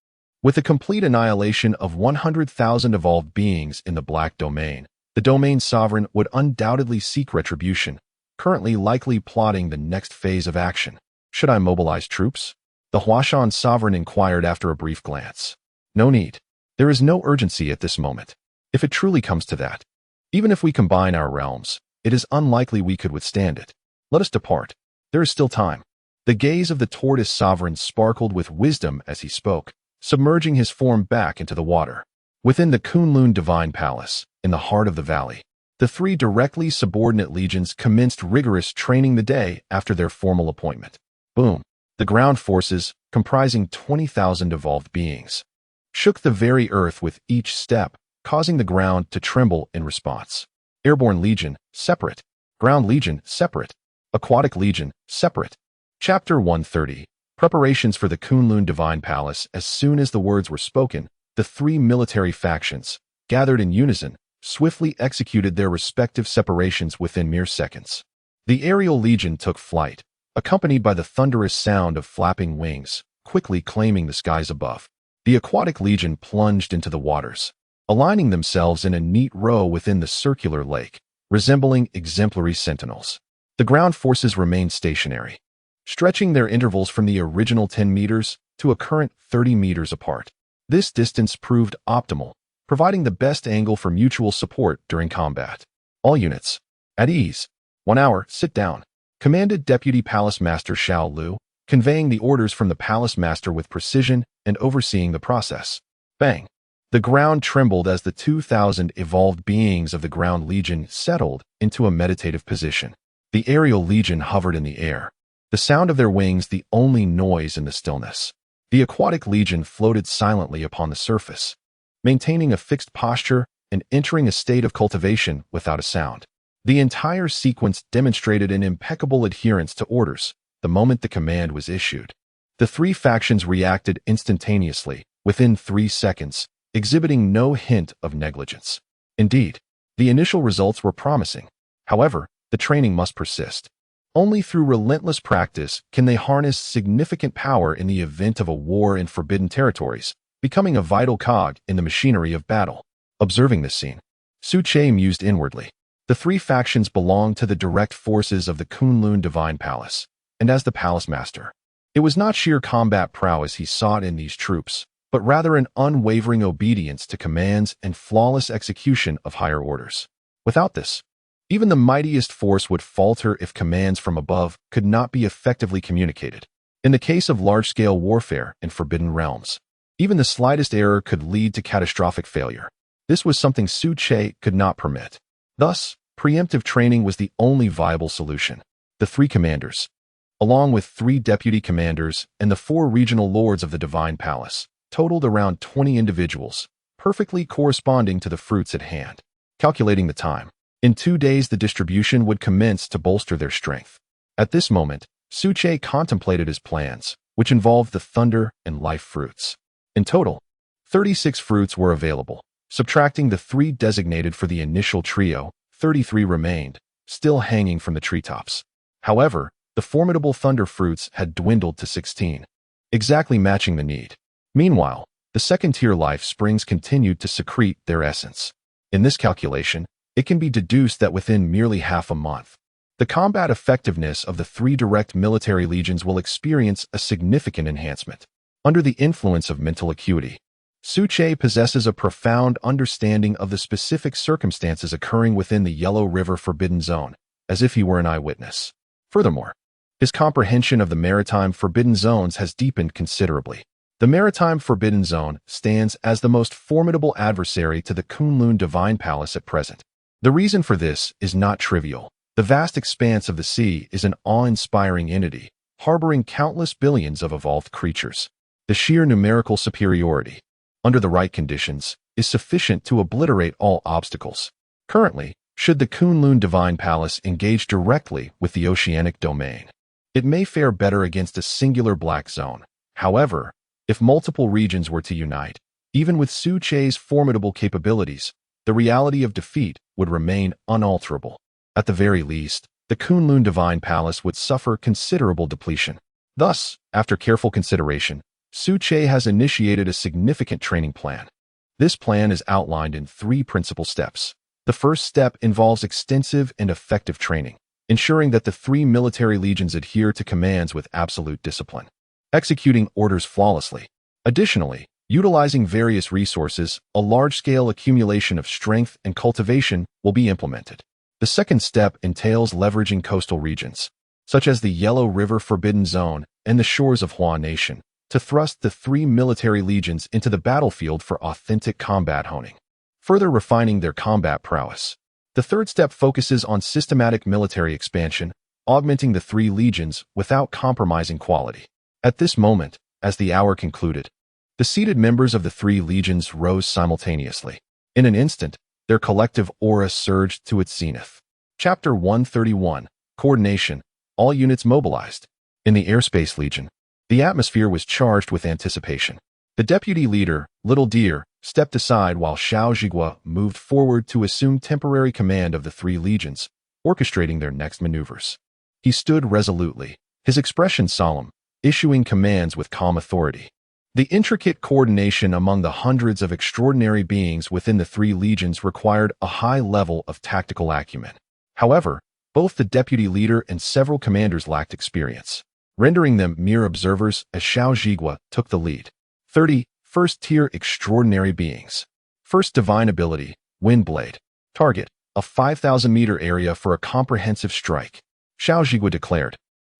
With the complete annihilation of 100,000 evolved beings in the Black Domain, the Domain Sovereign would undoubtedly seek retribution, currently likely plotting the next phase of action. "Should I mobilize troops?" the Huashan Sovereign inquired after a brief glance. "No need. There is no urgency at this moment. If it truly comes to that, even if we combine our realms, it is unlikely we could withstand it. Let us depart. There is still time." The gaze of the Tortoise Sovereign sparkled with wisdom as he spoke, submerging his form back into the water. Within the Kunlun Divine Palace, in the heart of the valley, the 3 directly subordinate legions commenced rigorous training the day after their formal appointment. Boom! The ground forces, comprising 20,000 evolved beings, shook the very earth with each step, causing the ground to tremble in response. Airborne Legion, separate. Ground Legion, separate. Aquatic Legion, separate. Chapter 130. Preparations for the Kunlun Divine Palace. As soon as the words were spoken, the 3 military factions, gathered in unison, swiftly executed their respective separations within mere seconds. The Aerial Legion took flight, accompanied by the thunderous sound of flapping wings, quickly claiming the skies above. The Aquatic Legion plunged into the waters, aligning themselves in a neat row within the circular lake, resembling exemplary sentinels. The ground forces remained stationary, stretching their intervals from the original 10 meters to a current 30 meters apart. This distance proved optimal, providing the best angle for mutual support during combat. "All units, at ease. 1 hour, sit down," commanded Deputy Palace Master Xiao Lu, conveying the orders from the Palace Master with precision and overseeing the process. Bang! The ground trembled as the 2,000 evolved beings of the Ground Legion settled into a meditative position. The Aerial Legion hovered in the air, the sound of their wings the only noise in the stillness. The Aquatic Legion floated silently upon the surface, maintaining a fixed posture and entering a state of cultivation without a sound. The entire sequence demonstrated an impeccable adherence to orders the moment the command was issued. The 3 factions reacted instantaneously, within 3 seconds, exhibiting no hint of negligence. Indeed, the initial results were promising. However, the training must persist. Only through relentless practice can they harness significant power in the event of a war in forbidden territories, becoming a vital cog in the machinery of battle. Observing this scene, Su Che mused inwardly. The three factions belonged to the direct forces of the Kunlun Divine Palace, and as the palace master, it was not sheer combat prowess he sought in these troops, but rather an unwavering obedience to commands and flawless execution of higher orders. Without this, even the mightiest force would falter if commands from above could not be effectively communicated. In the case of large-scale warfare in Forbidden Realms, even the slightest error could lead to catastrophic failure. This was something Su Che could not permit. Thus, preemptive training was the only viable solution. The three commanders, along with 3 deputy commanders and the 4 regional lords of the Divine Palace, totaled around 20 individuals, perfectly corresponding to the fruits at hand. Calculating the time, in 2 days the distribution would commence to bolster their strength. At this moment, Su Che contemplated his plans, which involved the thunder and life fruits. In total, 36 fruits were available. Subtracting the 3 designated for the initial trio, 33 remained, still hanging from the treetops. However, the formidable thunder fruits had dwindled to 16, exactly matching the need. Meanwhile, the second-tier life springs continued to secrete their essence. In this calculation, it can be deduced that within merely half a month, the combat effectiveness of the 3 direct military legions will experience a significant enhancement. Under the influence of mental acuity, Su Che possesses a profound understanding of the specific circumstances occurring within the Yellow River Forbidden Zone, as if he were an eyewitness. Furthermore, his comprehension of the maritime forbidden zones has deepened considerably. The maritime forbidden zone stands as the most formidable adversary to the Kunlun Divine Palace at present. The reason for this is not trivial. The vast expanse of the sea is an awe-inspiring entity, harboring countless billions of evolved creatures. The sheer numerical superiority, under the right conditions, is sufficient to obliterate all obstacles. Currently, should the Kunlun Divine Palace engage directly with the oceanic domain, it may fare better against a singular black zone. However, if multiple regions were to unite, even with Su Che's formidable capabilities, the reality of defeat would remain unalterable. At the very least, the Kunlun Divine Palace would suffer considerable depletion. Thus, after careful consideration, Su Che has initiated a significant training plan. This plan is outlined in 3 principal steps. The first step involves extensive and effective training, ensuring that the 3 military legions adhere to commands with absolute discipline, executing orders flawlessly. Additionally, utilizing various resources, a large-scale accumulation of strength and cultivation will be implemented. The second step entails leveraging coastal regions, such as the Yellow River Forbidden Zone and the shores of Hua Nation, to thrust the 3 military legions into the battlefield for authentic combat honing, further refining their combat prowess. The third step focuses on systematic military expansion, augmenting the 3 legions without compromising quality. At this moment, as the hour concluded, the seated members of the 3 legions rose simultaneously. In an instant, their collective aura surged to its zenith. Chapter 131, Coordination, all units mobilized. In the Airspace Legion, the atmosphere was charged with anticipation. The deputy leader, Little Deer, stepped aside while Xiao Zhigua moved forward to assume temporary command of the 3 legions, orchestrating their next maneuvers. He stood resolutely, his expression solemn, issuing commands with calm authority. The intricate coordination among the hundreds of extraordinary beings within the 3 legions required a high level of tactical acumen. However, both the deputy leader and several commanders lacked experience, rendering them mere observers as Xiao Zhigua took the lead. 30. First-tier extraordinary beings. First divine ability, Windblade. Target, a 5,000-meter area for a comprehensive strike, Xiao Zhigua declared,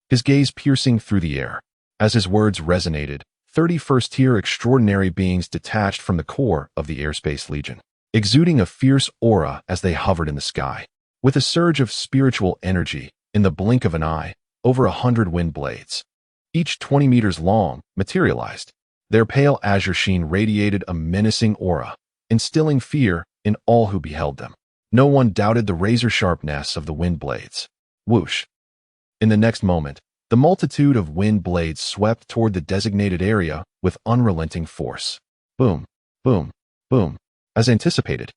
his gaze piercing through the air. As his words resonated, 30 first-tier extraordinary beings detached from the core of the Airspace Legion, exuding a fierce aura as they hovered in the sky. With a surge of spiritual energy, in the blink of an eye, over 100 wind blades, each 20 meters long, materialized. Their pale azure sheen radiated a menacing aura, instilling fear in all who beheld them. No one doubted the razor-sharpness of the wind blades. Whoosh! In the next moment, the multitude of wind blades swept toward the designated area with unrelenting force. Boom, boom, boom. As anticipated,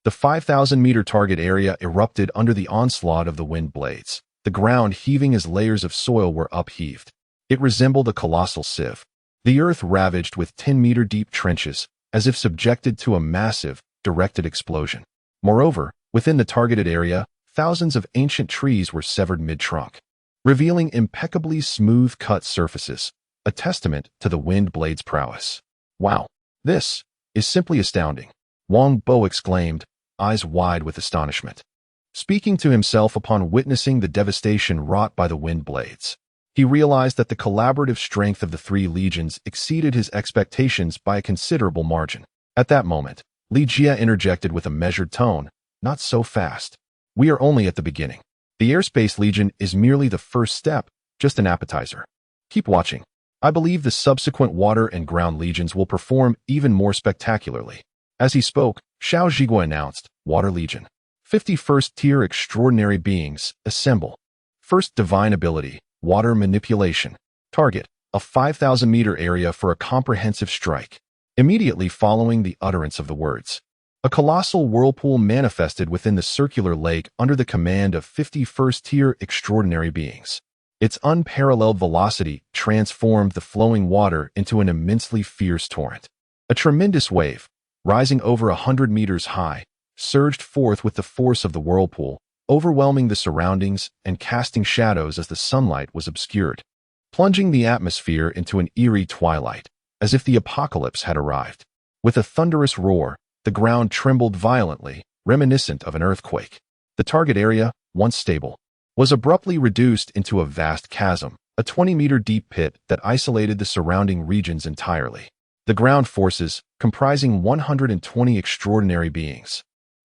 the 5,000-meter target area erupted under the onslaught of the wind blades, the ground heaving as layers of soil were upheaved. It resembled a colossal sieve, the earth ravaged with 10-meter-deep trenches, as if subjected to a massive, directed explosion. Moreover, within the targeted area, thousands of ancient trees were severed mid-trunk, revealing impeccably smooth-cut surfaces, a testament to the wind blade's prowess. Wow, this is simply astounding, Wang Bo exclaimed, eyes wide with astonishment. Speaking to himself upon witnessing the devastation wrought by the wind blades, he realized that the collaborative strength of the three legions exceeded his expectations by a considerable margin. At that moment, Li Jie interjected with a measured tone, "Not so fast. We are only at the beginning. The Airspace Legion is merely the first step, just an appetizer. Keep watching. I believe the subsequent water and ground legions will perform even more spectacularly." As he spoke, Xiao Zhiguo announced, "Water Legion. 51st tier extraordinary beings, assemble. First divine ability, water manipulation. Target, a 5,000-meter area for a comprehensive strike." Immediately following the utterance of the words, a colossal whirlpool manifested within the circular lake under the command of 51st tier extraordinary beings. Its unparalleled velocity transformed the flowing water into an immensely fierce torrent. A tremendous wave, rising over 100 meters high, surged forth with the force of the whirlpool, overwhelming the surroundings and casting shadows as the sunlight was obscured, plunging the atmosphere into an eerie twilight, as if the apocalypse had arrived. With a thunderous roar, the ground trembled violently, reminiscent of an earthquake. The target area, once stable, was abruptly reduced into a vast chasm, a 20-meter deep pit that isolated the surrounding regions entirely. The ground forces, comprising 120 extraordinary beings,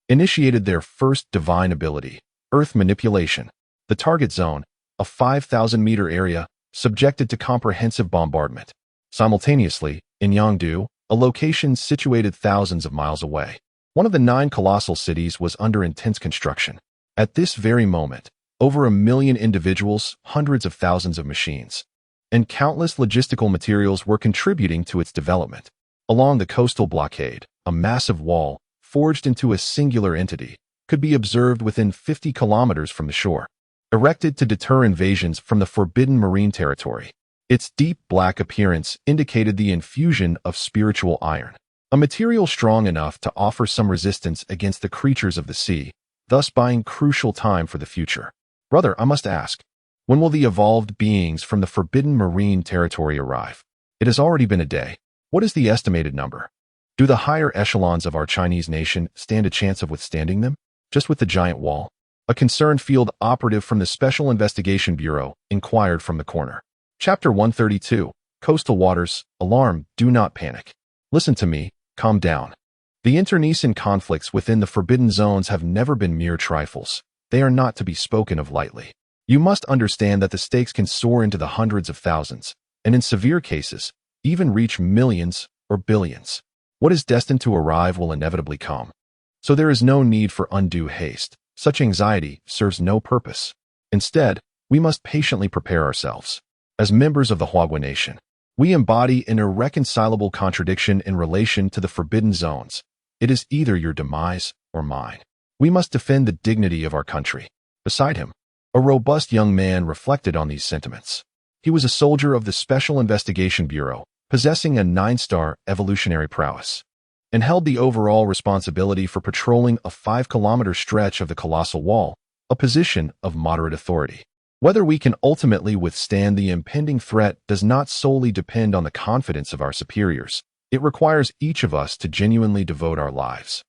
initiated their first divine ability, Earth Manipulation. The target zone, a 5,000-meter area, subjected to comprehensive bombardment. Simultaneously, in Yangdu, a location situated thousands of miles away, one of the 9 colossal cities was under intense construction. At this very moment, over 1 million individuals, hundreds of thousands of machines, and countless logistical materials were contributing to its development. Along the coastal blockade, a massive wall, forged into a singular entity, could be observed within 50 kilometers from the shore, erected to deter invasions from the forbidden marine territory. Its deep black appearance indicated the infusion of spiritual iron, a material strong enough to offer some resistance against the creatures of the sea, thus buying crucial time for the future. Brother, I must ask, when will the evolved beings from the forbidden marine territory arrive? It has already been a day. What is the estimated number? Do the higher echelons of our Chinese nation stand a chance of withstanding them? Just with the giant wall? A concerned field operative from the Special Investigation Bureau inquired from the corner. Chapter 132, Coastal Waters, Alarm, Do Not Panic. Listen to me, calm down. The internecine conflicts within the forbidden zones have never been mere trifles. They are not to be spoken of lightly. You must understand that the stakes can soar into the hundreds of thousands, and in severe cases, even reach millions or billions. What is destined to arrive will inevitably come. So there is no need for undue haste. Such anxiety serves no purpose. Instead, we must patiently prepare ourselves. As members of the Huagua Nation, we embody an irreconcilable contradiction in relation to the forbidden zones. It is either your demise or mine. We must defend the dignity of our country. Beside him, a robust young man reflected on these sentiments. He was a soldier of the Special Investigation Bureau, possessing a 9-star evolutionary prowess, and held the overall responsibility for patrolling a 5-kilometer stretch of the colossal wall, a position of moderate authority. Whether we can ultimately withstand the impending threat does not solely depend on the confidence of our superiors. It requires each of us to genuinely devote our lives,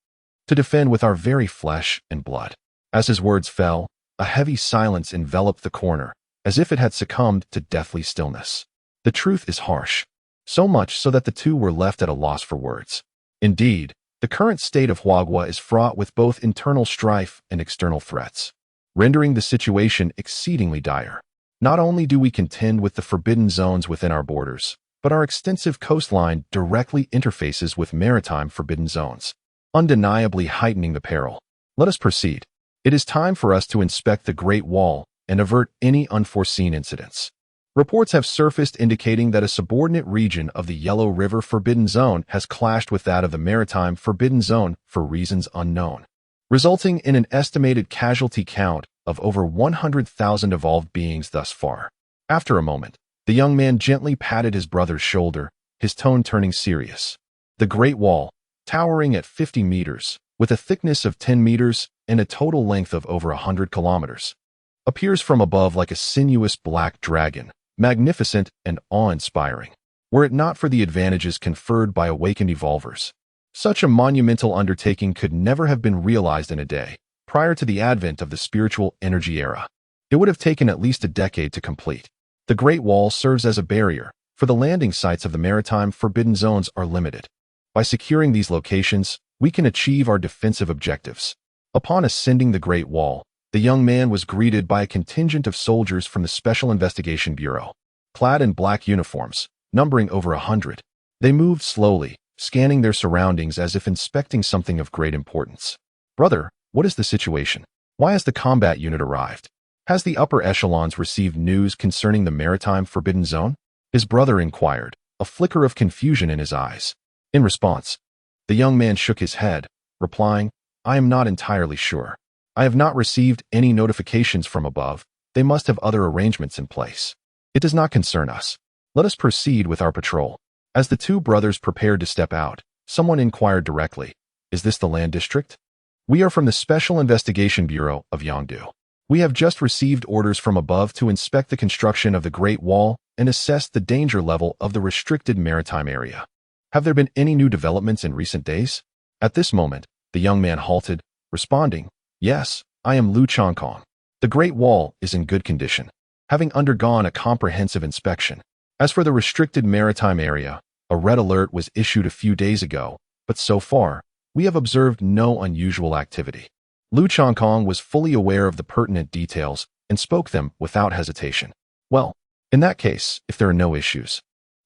to defend with our very flesh and blood. As his words fell, a heavy silence enveloped the corner, as if it had succumbed to deathly stillness. The truth is harsh, so much so that the two were left at a loss for words. Indeed, the current state of Huagua is fraught with both internal strife and external threats, rendering the situation exceedingly dire. Not only do we contend with the forbidden zones within our borders, but our extensive coastline directly interfaces with maritime forbidden zones, undeniably heightening the peril. Let us proceed. It is time for us to inspect the Great Wall and avert any unforeseen incidents. Reports have surfaced indicating that a subordinate region of the Yellow River Forbidden Zone has clashed with that of the Maritime Forbidden Zone for reasons unknown, resulting in an estimated casualty count of over 100,000 evolved beings thus far. After a moment, the young man gently patted his brother's shoulder, his tone turning serious. The Great Wall, towering at 50 meters, with a thickness of 10 meters and a total length of over 100 kilometers. Appears from above like a sinuous black dragon, magnificent and awe-inspiring. Were it not for the advantages conferred by awakened evolvers, such a monumental undertaking could never have been realized in a day. Prior to the advent of the spiritual energy era, it would have taken at least a decade to complete. The Great Wall serves as a barrier, for the landing sites of the maritime forbidden zones are limited. By securing these locations, we can achieve our defensive objectives. Upon ascending the Great Wall, the young man was greeted by a contingent of soldiers from the Special Investigation Bureau, clad in black uniforms, numbering over 100. They moved slowly, scanning their surroundings as if inspecting something of great importance. "Brother, what is the situation? Why has the combat unit arrived? Has the upper echelons received news concerning the maritime forbidden zone?" His brother inquired, a flicker of confusion in his eyes. In response, the young man shook his head, replying, "I am not entirely sure. I have not received any notifications from above. They must have other arrangements in place. It does not concern us. Let us proceed with our patrol." As the two brothers prepared to step out, someone inquired directly, "Is this the land district?" "We are from the Special Investigation Bureau of Yangdu. We have just received orders from above to inspect the construction of the Great Wall and assess the danger level of the restricted maritime area. Have there been any new developments in recent days?" At this moment, the young man halted, responding, "Yes, I am Lu Changkong. The Great Wall is in good condition, having undergone a comprehensive inspection. As for the restricted maritime area, a red alert was issued a few days ago, but so far, we have observed no unusual activity." Lu Changkong was fully aware of the pertinent details and spoke them without hesitation. "Well, in that case, if there are no issues,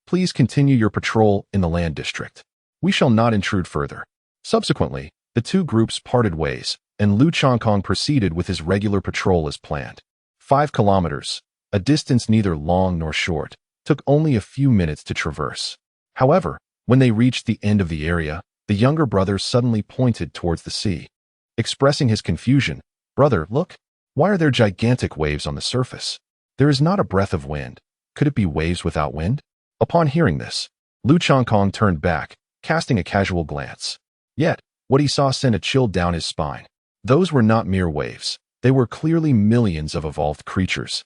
please continue your patrol in the land district. We shall not intrude further." Subsequently, the two groups parted ways, and Lu Changkong proceeded with his regular patrol as planned. 5 kilometers, a distance neither long nor short, took only a few minutes to traverse. However, when they reached the end of the area, the younger brother suddenly pointed towards the sea. Expressing his confusion, "Brother, look, why are there gigantic waves on the surface? There is not a breath of wind. Could it be waves without wind?" Upon hearing this, Lu Changkong turned back, casting a casual glance. Yet, what he saw sent a chill down his spine. Those were not mere waves. They were clearly millions of evolved creatures,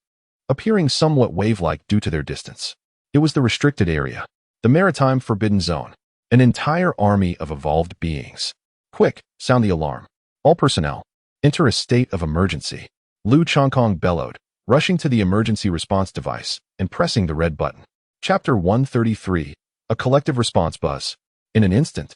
appearing somewhat wave-like due to their distance. It was the restricted area, the maritime forbidden zone, an entire army of evolved beings. "Quick, sound the alarm. All personnel, enter a state of emergency," Lu Changkong bellowed, rushing to the emergency response device and pressing the red button. Chapter 133, A Collective Response Buzz. In an instant,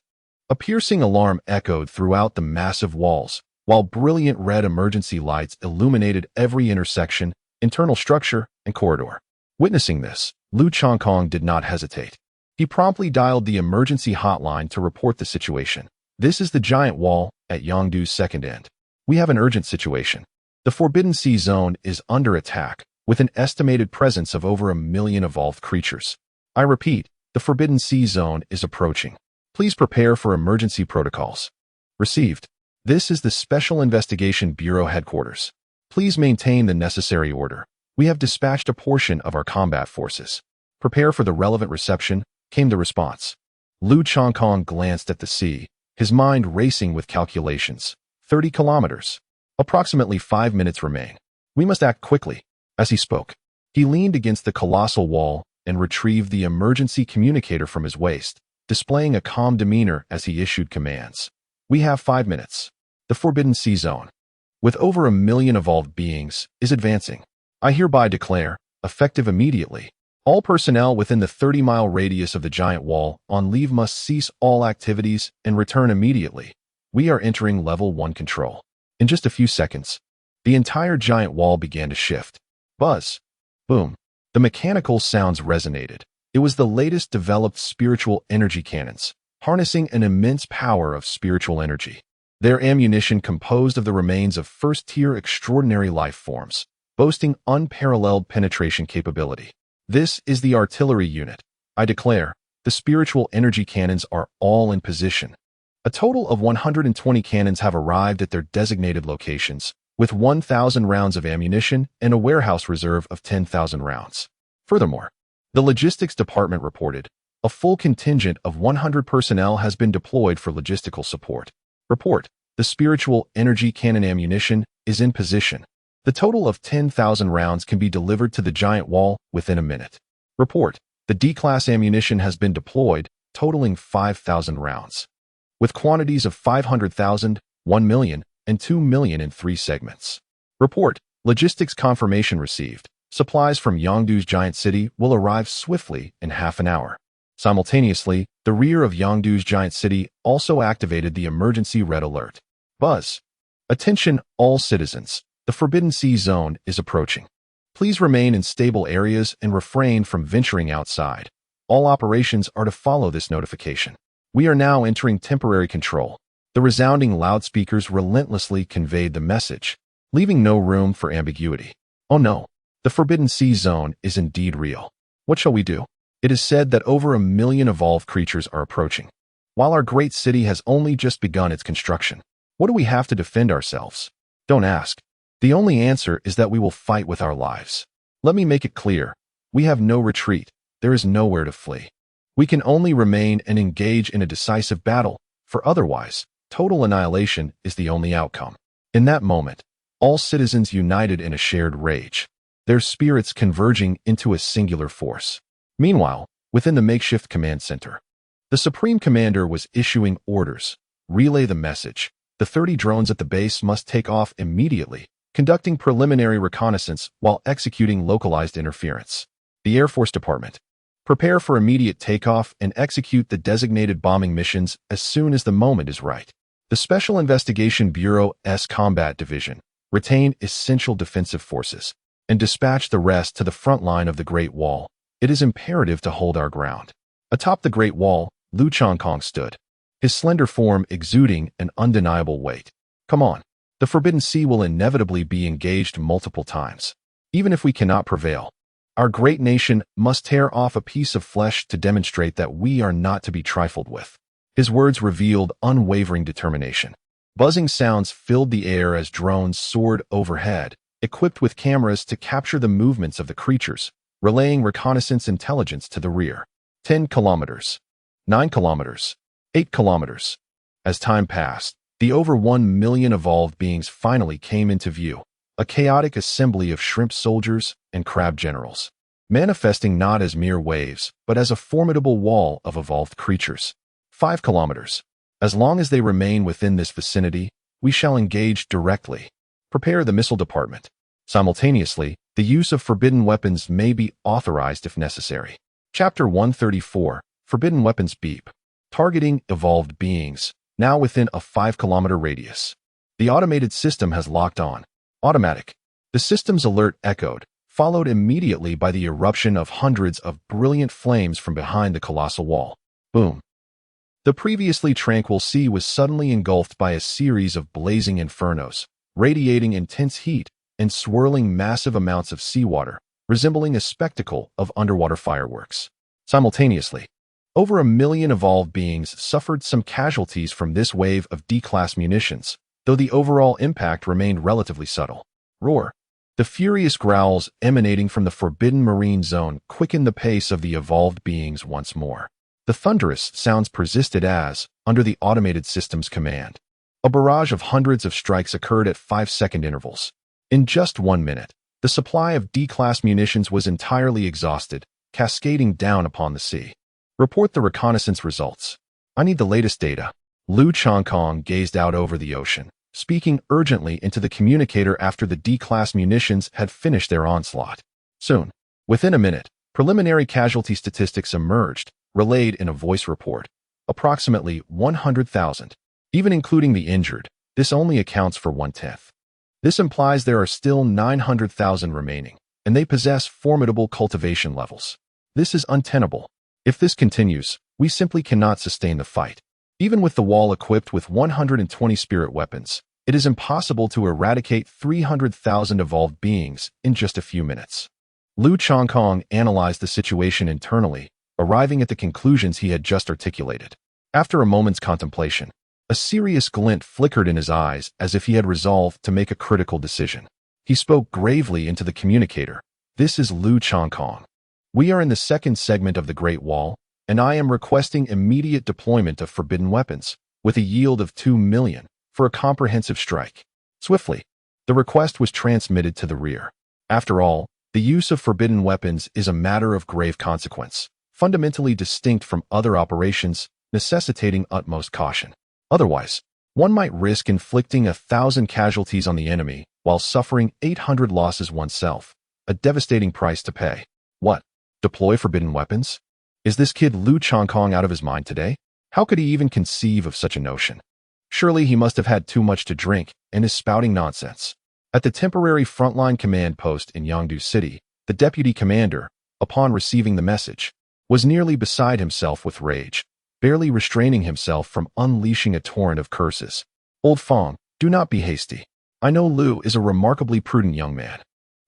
a piercing alarm echoed throughout the massive walls, while brilliant red emergency lights illuminated every intersection, internal structure, and corridor. Witnessing this, Lu Changkong did not hesitate. He promptly dialed the emergency hotline to report the situation. "This is the giant wall at Yangdu's second end. We have an urgent situation. The Forbidden Sea Zone is under attack, with an estimated presence of over 1 million evolved creatures. I repeat, the Forbidden Sea Zone is approaching. Please prepare for emergency protocols." Received. This is the Special Investigation Bureau headquarters. Please maintain the necessary order. We have dispatched a portion of our combat forces. Prepare for the relevant reception, came the response. Lu Changkong glanced at the sea, his mind racing with calculations. 30 kilometers. Approximately 5 minutes remain. We must act quickly. As he spoke, he leaned against the colossal wall and retrieved the emergency communicator from his waist, displaying a calm demeanor as he issued commands. "We have 5 minutes. The Forbidden Sea Zone, with over 1 million evolved beings, is advancing. I hereby declare, effective immediately, all personnel within the 30-mile radius of the giant wall on leave must cease all activities and return immediately. We are entering Level 1 control." In just a few seconds, the entire giant wall began to shift. Buzz. Boom. The mechanical sounds resonated. It was the latest developed spiritual energy cannons, harnessing an immense power of spiritual energy. Their ammunition composed of the remains of first-tier extraordinary life forms, boasting unparalleled penetration capability. "This is the artillery unit. I declare, the spiritual energy cannons are all in position. A total of 120 cannons have arrived at their designated locations, with 1,000 rounds of ammunition and a warehouse reserve of 10,000 rounds. Furthermore, the logistics department reported, A full contingent of 100 personnel has been deployed for logistical support. Report. The spiritual energy cannon ammunition is in position. The total of 10,000 rounds can be delivered to the giant wall within a minute. Report. The D-class ammunition has been deployed, totaling 5,000 rounds, with quantities of 500,000, 1 million, and 2 million in 3 segments. Report. Logistics confirmation received. Supplies from Yangdu's giant city will arrive swiftly in half an hour. Simultaneously, the rear of Yangdu's giant city also activated the emergency red alert. Buzz. Attention, all citizens. The Forbidden Sea Zone is approaching. Please remain in stable areas and refrain from venturing outside. All operations are to follow this notification. We are now entering temporary control. The resounding loudspeakers relentlessly conveyed the message, leaving no room for ambiguity. Oh no, the Forbidden Sea Zone is indeed real. What shall we do? It is said that over 1 million evolved creatures are approaching, while our great city has only just begun its construction. What do we have to defend ourselves? Don't ask. The only answer is that we will fight with our lives. Let me make it clear. We have no retreat. There is nowhere to flee. We can only remain and engage in a decisive battle, for otherwise, total annihilation is the only outcome. In that moment, all citizens united in a shared rage, their spirits converging into a singular force. Meanwhile, within the makeshift command center, the Supreme Commander was issuing orders. Relay the message. The 30 drones at the base must take off immediately, conducting preliminary reconnaissance while executing localized interference. The Air Force Department. Prepare for immediate takeoff and execute the designated bombing missions as soon as the moment is right. The Special Investigation Bureau's Combat Division. Retain essential defensive forces and dispatch the rest to the front line of the Great Wall. It is imperative to hold our ground. Atop the Great Wall, Lu Changkong stood, his slender form exuding an undeniable weight. Come on. The Forbidden Sea will inevitably be engaged multiple times. Even if we cannot prevail, our great nation must tear off a piece of flesh to demonstrate that we are not to be trifled with. His words revealed unwavering determination. Buzzing sounds filled the air as drones soared overhead, equipped with cameras to capture the movements of the creatures, relaying reconnaissance intelligence to the rear. 10 kilometers. 9 kilometers. 8 kilometers. As time passed, the over 1 million evolved beings finally came into view, a chaotic assembly of shrimp soldiers and crab generals, manifesting not as mere waves, but as a formidable wall of evolved creatures. 5 kilometers. As long as they remain within this vicinity, we shall engage directly. Prepare the missile department. Simultaneously, the use of forbidden weapons may be authorized if necessary. Chapter 134, Forbidden Weapons Beep. Targeting evolved beings, now within a 5-kilometer radius. The automated system has locked on. Automatic. The system's alert echoed, followed immediately by the eruption of hundreds of brilliant flames from behind the colossal wall. Boom. The previously tranquil sea was suddenly engulfed by a series of blazing infernos, radiating intense heat and swirling massive amounts of seawater, resembling a spectacle of underwater fireworks. Simultaneously, over 1 million evolved beings suffered some casualties from this wave of D-class munitions, though the overall impact remained relatively subtle. Roar. The furious growls emanating from the forbidden marine zone quickened the pace of the evolved beings once more. The thunderous sounds persisted as, under the automated system's command, a barrage of hundreds of strikes occurred at 5-second intervals. In just 1 minute, the supply of D-class munitions was entirely exhausted, cascading down upon the sea. Report the reconnaissance results. I need the latest data. Lu Changkong gazed out over the ocean, speaking urgently into the communicator after the D-class munitions had finished their onslaught. Soon, within a minute, preliminary casualty statistics emerged, relayed in a voice report. Approximately 100,000. Even including the injured, this only accounts for 1/10. This implies there are still 900,000 remaining, and they possess formidable cultivation levels. This is untenable. If this continues, we simply cannot sustain the fight. Even with the wall equipped with 120 spirit weapons, it is impossible to eradicate 300,000 evolved beings in just a few minutes. Lu Changkong analyzed the situation internally, arriving at the conclusions he had just articulated. After a moment's contemplation, a serious glint flickered in his eyes as if he had resolved to make a critical decision. He spoke gravely into the communicator. This is Lu Changkong. We are in the second segment of the Great Wall, and I am requesting immediate deployment of forbidden weapons, with a yield of 2 million, for a comprehensive strike. Swiftly, the request was transmitted to the rear. After all, the use of forbidden weapons is a matter of grave consequence, fundamentally distinct from other operations, necessitating utmost caution. Otherwise, one might risk inflicting 1,000 casualties on the enemy while suffering 800 losses oneself, a devastating price to pay. What? Deploy forbidden weapons? Is this kid Lu Chongkong out of his mind today? How could he even conceive of such a notion? Surely he must have had too much to drink and is spouting nonsense. At the temporary frontline command post in Yangdu City, the deputy commander, upon receiving the message, was nearly beside himself with rage, barely restraining himself from unleashing a torrent of curses. Old Fong, do not be hasty. I know Lu is a remarkably prudent young man.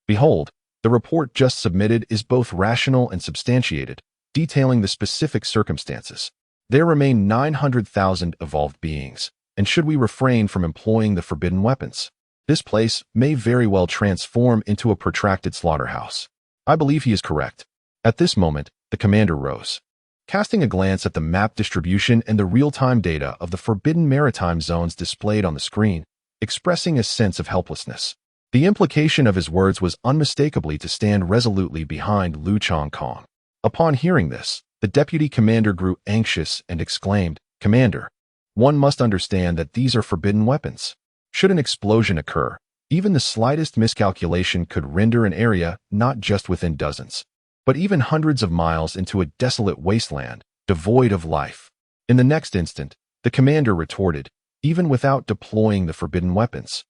Behold, the report just submitted is both rational and substantiated, detailing the specific circumstances. There remain 900,000 evolved beings, and should we refrain from employing the forbidden weapons, this place may very well transform into a protracted slaughterhouse. I believe he is correct. At this moment, the commander rose, casting a glance at the map distribution and the real-time data of the forbidden maritime zones displayed on the screen, expressing a sense of helplessness. The implication of his words was unmistakably to stand resolutely behind Lu Chongkong. Upon hearing this, the deputy commander grew anxious and exclaimed, "Commander, one must understand that these are forbidden weapons. Should an explosion occur, even the slightest miscalculation could render an area not just within dozens, but even hundreds of miles into a desolate wasteland, devoid of life." In the next instant, the commander retorted, "Even without deploying the forbidden weapons,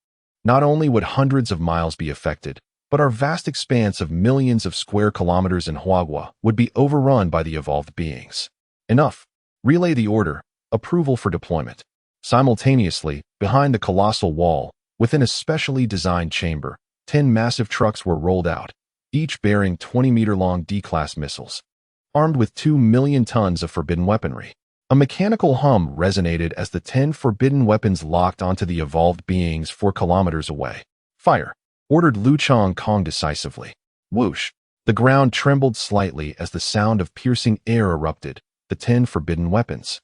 not only would hundreds of miles be affected, but our vast expanse of millions of square kilometers in Huagua would be overrun by the evolved beings. Enough. Relay the order. Approval for deployment." Simultaneously, behind the colossal wall, within a specially designed chamber, 10 massive trucks were rolled out, each bearing 20-meter-long D-class missiles, armed with 2 million tons of forbidden weaponry. A mechanical hum resonated as the 10 forbidden weapons locked onto the evolved beings 4 kilometers away. "Fire!" ordered Lu Chongkong decisively. Whoosh! The ground trembled slightly as the sound of piercing air erupted. The 10 forbidden weapons,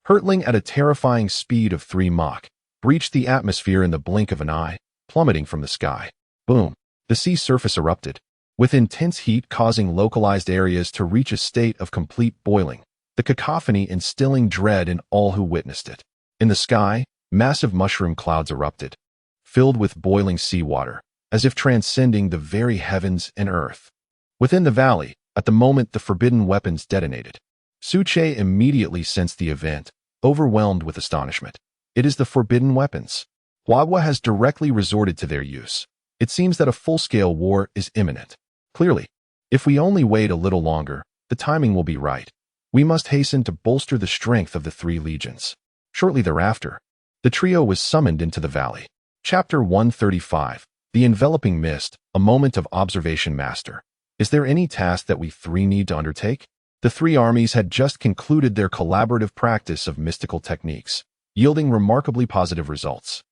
hurtling at a terrifying speed of 3 Mach, breached the atmosphere in the blink of an eye, plummeting from the sky. Boom! The sea surface erupted, with intense heat causing localized areas to reach a state of complete boiling, the cacophony instilling dread in all who witnessed it. In the sky, massive mushroom clouds erupted, filled with boiling seawater, as if transcending the very heavens and earth. Within the valley, at the moment the forbidden weapons detonated, Su Che immediately sensed the event, overwhelmed with astonishment. It is the forbidden weapons. Huagua has directly resorted to their use. It seems that a full-scale war is imminent. Clearly, if we only wait a little longer, the timing will be right. We must hasten to bolster the strength of the 3 legions. Shortly thereafter, the trio was summoned into the valley. Chapter 135, The Enveloping Mist, A Moment of Observation. Master, is there any task that we 3 need to undertake? The 3 armies had just concluded their collaborative practice of mystical techniques, yielding remarkably positive results.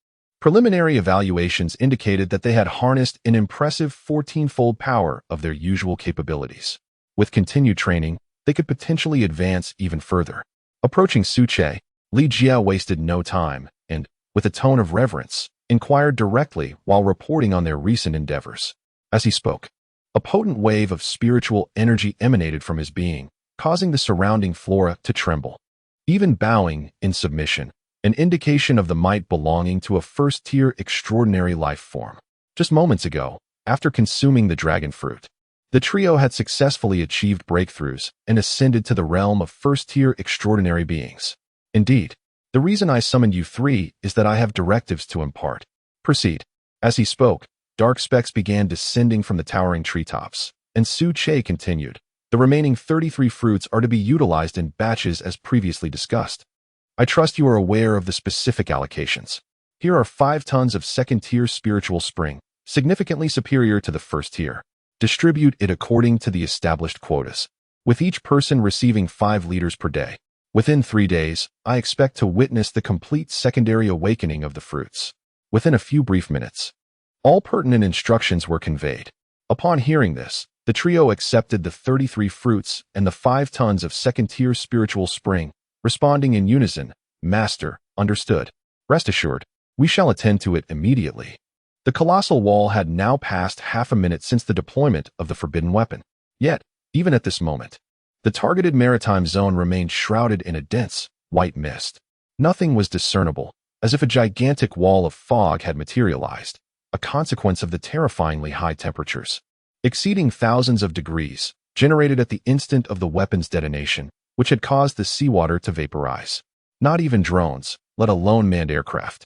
Preliminary evaluations indicated that they had harnessed an impressive 14-fold power of their usual capabilities. With continued training, they could potentially advance even further. Approaching Su Che, Li Jia wasted no time and, with a tone of reverence, inquired directly while reporting on their recent endeavors. As he spoke, a potent wave of spiritual energy emanated from his being, causing the surrounding flora to tremble. Even bowing in submission, an indication of the might belonging to a first-tier extraordinary life form. Just moments ago, after consuming the dragon fruit, the trio had successfully achieved breakthroughs and ascended to the realm of first-tier extraordinary beings. Indeed, the reason I summoned you 3 is that I have directives to impart. Proceed. As he spoke, dark specks began descending from the towering treetops, and Su Che continued. The remaining 33 fruits are to be utilized in batches as previously discussed. I trust you are aware of the specific allocations. Here are 5 tons of second-tier spiritual spring, significantly superior to the first tier. Distribute it according to the established quotas, with each person receiving 5 liters per day. Within 3 days, I expect to witness the complete secondary awakening of the fruits. Within a few brief minutes, all pertinent instructions were conveyed. Upon hearing this, The trio accepted the 33 fruits and the 5 tons of second-tier spiritual spring, responding in unison, "Master, understood. Rest assured, we shall attend to it immediately." The colossal wall had now passed half a minute since the deployment of the forbidden weapon. Yet, even at this moment, the targeted maritime zone remained shrouded in a dense, white mist. Nothing was discernible, as if a gigantic wall of fog had materialized, a consequence of the terrifyingly high temperatures, exceeding thousands of degrees, generated at the instant of the weapon's detonation, which had caused the seawater to vaporize. Not even drones, let alone manned aircraft,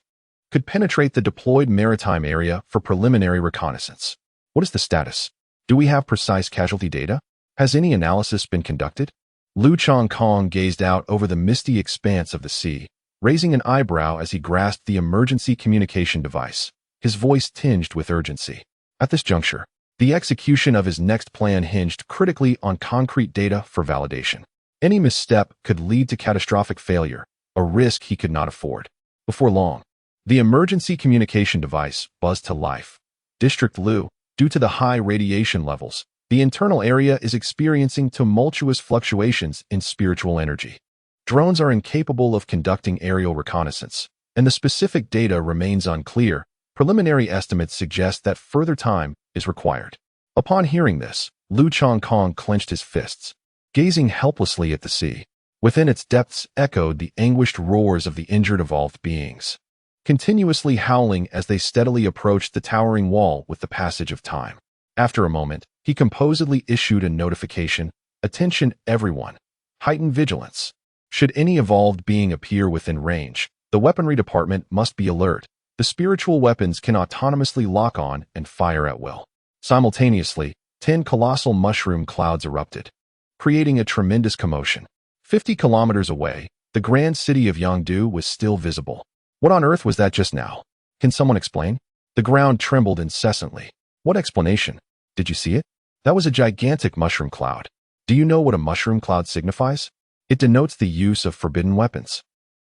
could penetrate the deployed maritime area for preliminary reconnaissance. What is the status? Do we have precise casualty data? Has any analysis been conducted? Lu Chongkong gazed out over the misty expanse of the sea, raising an eyebrow as he grasped the emergency communication device, his voice tinged with urgency. At this juncture, the execution of his next plan hinged critically on concrete data for validation. Any misstep could lead to catastrophic failure, a risk he could not afford. Before long, the emergency communication device buzzed to life. District Lu, due to the high radiation levels, the internal area is experiencing tumultuous fluctuations in spiritual energy. Drones are incapable of conducting aerial reconnaissance, and the specific data remains unclear. Preliminary estimates suggest that further time is required. Upon hearing this, Lu Chongkong clenched his fists, gazing helplessly at the sea. Within its depths echoed the anguished roars of the injured evolved beings, continuously howling as they steadily approached the towering wall with the passage of time. After a moment, he composedly issued a notification, "Attention everyone. Heighten vigilance. Should any evolved being appear within range, the weaponry department must be alert. The spiritual weapons can autonomously lock on and fire at will." Simultaneously, 10 colossal mushroom clouds erupted, creating a tremendous commotion. 50 kilometers away, the grand city of Yangdu was still visible. What on earth was that just now? Can someone explain? The ground trembled incessantly. What explanation? Did you see it? That was a gigantic mushroom cloud. Do you know what a mushroom cloud signifies? It denotes the use of forbidden weapons.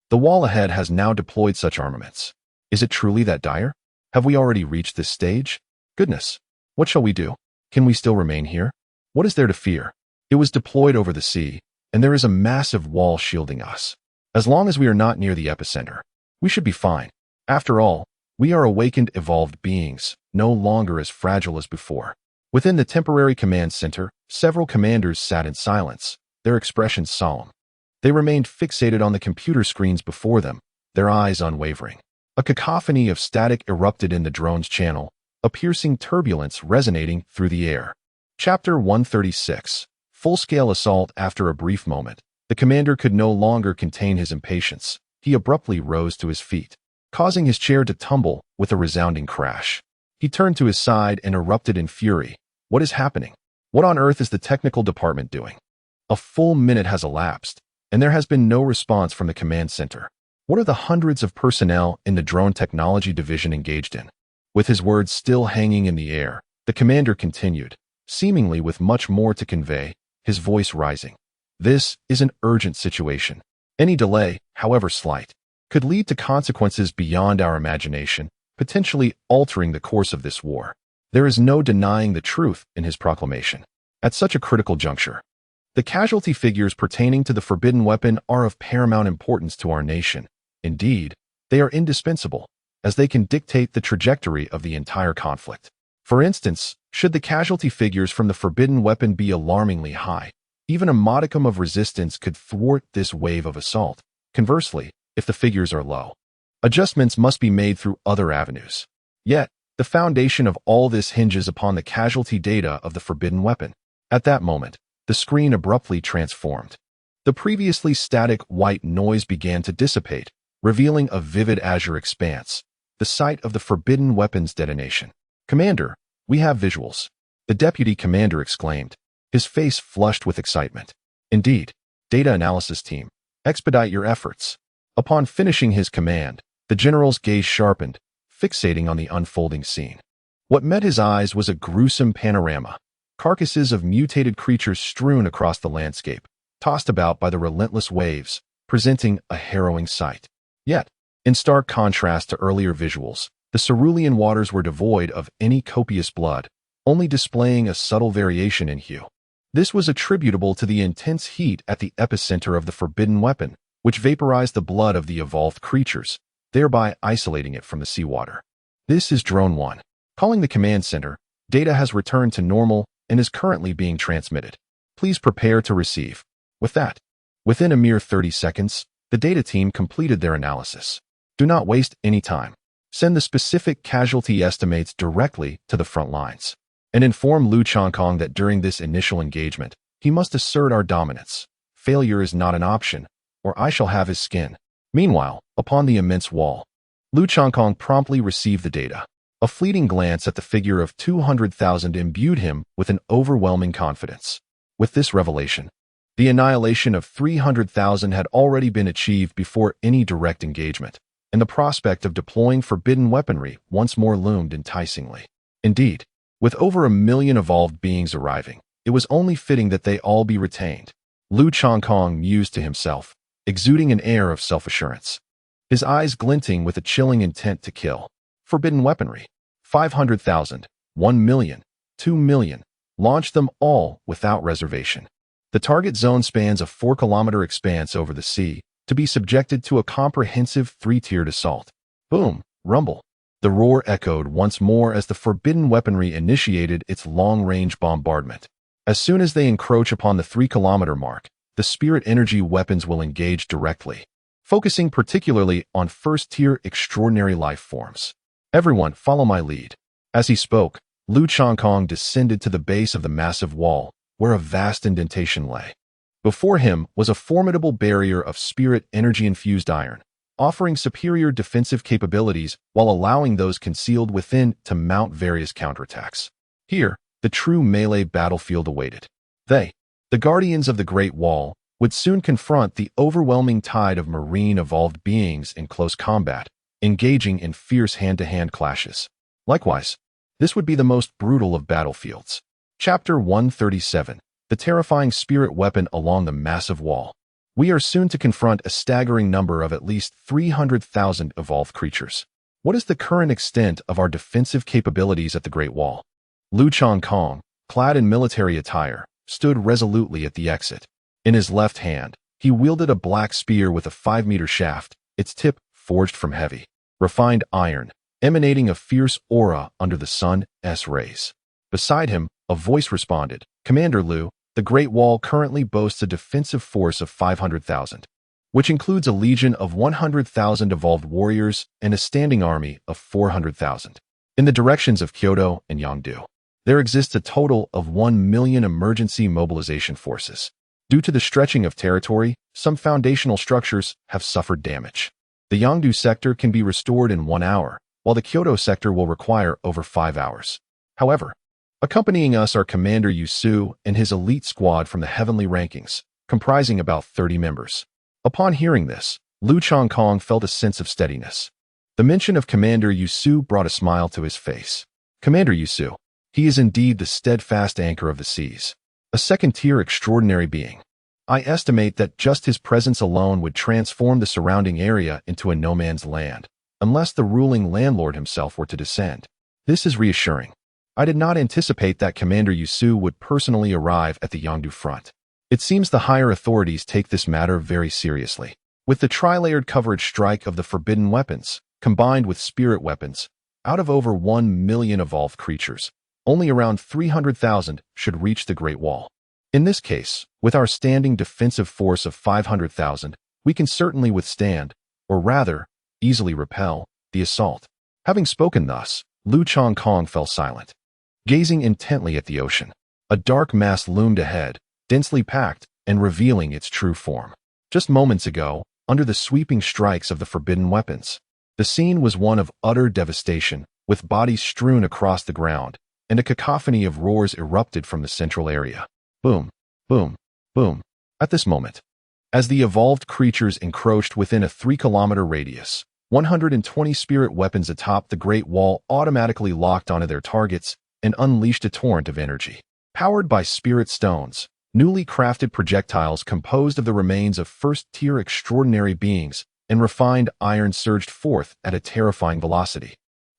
The wall ahead has now deployed such armaments. Is it truly that dire? Have we already reached this stage? Goodness. What shall we do? Can we still remain here? What is there to fear? It was deployed over the sea, and there is a massive wall shielding us. As long as we are not near the epicenter, we should be fine. After all, we are awakened evolved beings, no longer as fragile as before. Within the temporary command center, several commanders sat in silence, their expressions solemn. They remained fixated on the computer screens before them, their eyes unwavering. A cacophony of static erupted in the drone's channel, a piercing turbulence resonating through the air. Chapter 136. Full-scale assault. After a brief moment, the commander could no longer contain his impatience. He abruptly rose to his feet, causing his chair to tumble with a resounding crash. He turned to his side and erupted in fury. What is happening? What on earth is the technical department doing? A full minute has elapsed, and there has been no response from the command center. What are the hundreds of personnel in the drone technology division engaged in? With his words still hanging in the air, the commander continued, seemingly with much more to convey, his voice rising. This is an urgent situation. Any delay, however slight, could lead to consequences beyond our imagination, potentially altering the course of this war. There is no denying the truth in his proclamation. At such a critical juncture, the casualty figures pertaining to the forbidden weapon are of paramount importance to our nation. Indeed, they are indispensable, as they can dictate the trajectory of the entire conflict. For instance, should the casualty figures from the forbidden weapon be alarmingly high, even a modicum of resistance could thwart this wave of assault. Conversely, if the figures are low, adjustments must be made through other avenues. Yet, the foundation of all this hinges upon the casualty data of the forbidden weapon. At that moment, the screen abruptly transformed. The previously static white noise began to dissipate, revealing a vivid azure expanse, the site of the forbidden weapon's detonation. "Commander, we have visuals," the deputy commander exclaimed, his face flushed with excitement. "Indeed. Data analysis team, expedite your efforts." Upon finishing his command, the general's gaze sharpened, fixating on the unfolding scene. What met his eyes was a gruesome panorama, carcasses of mutated creatures strewn across the landscape, tossed about by the relentless waves, presenting a harrowing sight. Yet, in stark contrast to earlier visuals, the cerulean waters were devoid of any copious blood, only displaying a subtle variation in hue. This was attributable to the intense heat at the epicenter of the forbidden weapon, which vaporized the blood of the evolved creatures, thereby isolating it from the seawater. This is Drone 1. Calling the command center, data has returned to normal and is currently being transmitted. Please prepare to receive. With that, within a mere 30 seconds, the data team completed their analysis. Do not waste any time. Send the specific casualty estimates directly to the front lines, and inform Lu Changkong that during this initial engagement, he must assert our dominance. Failure is not an option, or I shall have his skin. Meanwhile, upon the immense wall, Lu Changkong promptly received the data. A fleeting glance at the figure of 200,000 imbued him with an overwhelming confidence. With this revelation, the annihilation of 300,000 had already been achieved before any direct engagement, and the prospect of deploying forbidden weaponry once more loomed enticingly. Indeed, with over 1 million evolved beings arriving, it was only fitting that they all be retained. Lu Changkong mused to himself, exuding an air of self-assurance, his eyes glinting with a chilling intent to kill. Forbidden weaponry. 500,000, 1 million, 2 million. Launch them all without reservation. The target zone spans a 4-kilometer expanse over the sea, to be subjected to a comprehensive 3-tiered assault. Boom, rumble. The roar echoed once more as the forbidden weaponry initiated its long-range bombardment. As soon as they encroach upon the 3-kilometer mark, the spirit energy weapons will engage directly, focusing particularly on first-tier extraordinary life forms. Everyone, follow my lead. As he spoke, Lu Changkong descended to the base of the massive wall, where a vast indentation lay. Before him was a formidable barrier of spirit energy-infused iron, offering superior defensive capabilities while allowing those concealed within to mount various counterattacks. Here, the true melee battlefield awaited. They, the guardians of the Great Wall, would soon confront the overwhelming tide of marine evolved beings in close combat, engaging in fierce hand-to-hand clashes. Likewise, this would be the most brutal of battlefields. Chapter 137. The terrifying spirit weapon along the massive wall. We are soon to confront a staggering number of at least 300,000 evolved creatures. What is the current extent of our defensive capabilities at the Great Wall? Lu Changkong, clad in military attire, stood resolutely at the exit. In his left hand, he wielded a black spear with a 5-meter shaft, its tip forged from heavy, refined iron, emanating a fierce aura under the sun's rays. Beside him, a voice responded, "Commander Lu, the Great Wall currently boasts a defensive force of 500,000, which includes a legion of 100,000 evolved warriors and a standing army of 400,000. In the directions of Kyoto and Yangdu, there exists a total of 1 million emergency mobilization forces. Due to the stretching of territory, some foundational structures have suffered damage. The Yangdu sector can be restored in 1 hour, while the Kyoto sector will require over 5 hours. However, accompanying us are Commander Yusu and his elite squad from the heavenly rankings, comprising about 30 members." Upon hearing this, Lu Changkong felt a sense of steadiness. The mention of Commander Yusu brought a smile to his face. Commander Yusu, he is indeed the steadfast anchor of the seas, a second-tier extraordinary being. I estimate that just his presence alone would transform the surrounding area into a no-man's land, unless the ruling landlord himself were to descend. This is reassuring. I did not anticipate that Commander Yusu would personally arrive at the Yangdu front. It seems the higher authorities take this matter very seriously. With the tri-layered coverage strike of the forbidden weapons, combined with spirit weapons, out of over 1 million evolved creatures, only around 300,000 should reach the Great Wall. In this case, with our standing defensive force of 500,000, we can certainly withstand, or rather, easily repel, the assault. Having spoken thus, Lu Changkong fell silent, gazing intently at the ocean. A dark mass loomed ahead, densely packed and revealing its true form. Just moments ago, under the sweeping strikes of the forbidden weapons, the scene was one of utter devastation, with bodies strewn across the ground, and a cacophony of roars erupted from the central area. Boom, boom, boom. At this moment, as the evolved creatures encroached within a 3-kilometer radius, 120 spirit weapons atop the Great Wall automatically locked onto their targets and unleashed a torrent of energy. Powered by spirit stones, newly crafted projectiles composed of the remains of first-tier extraordinary beings and refined iron surged forth at a terrifying velocity.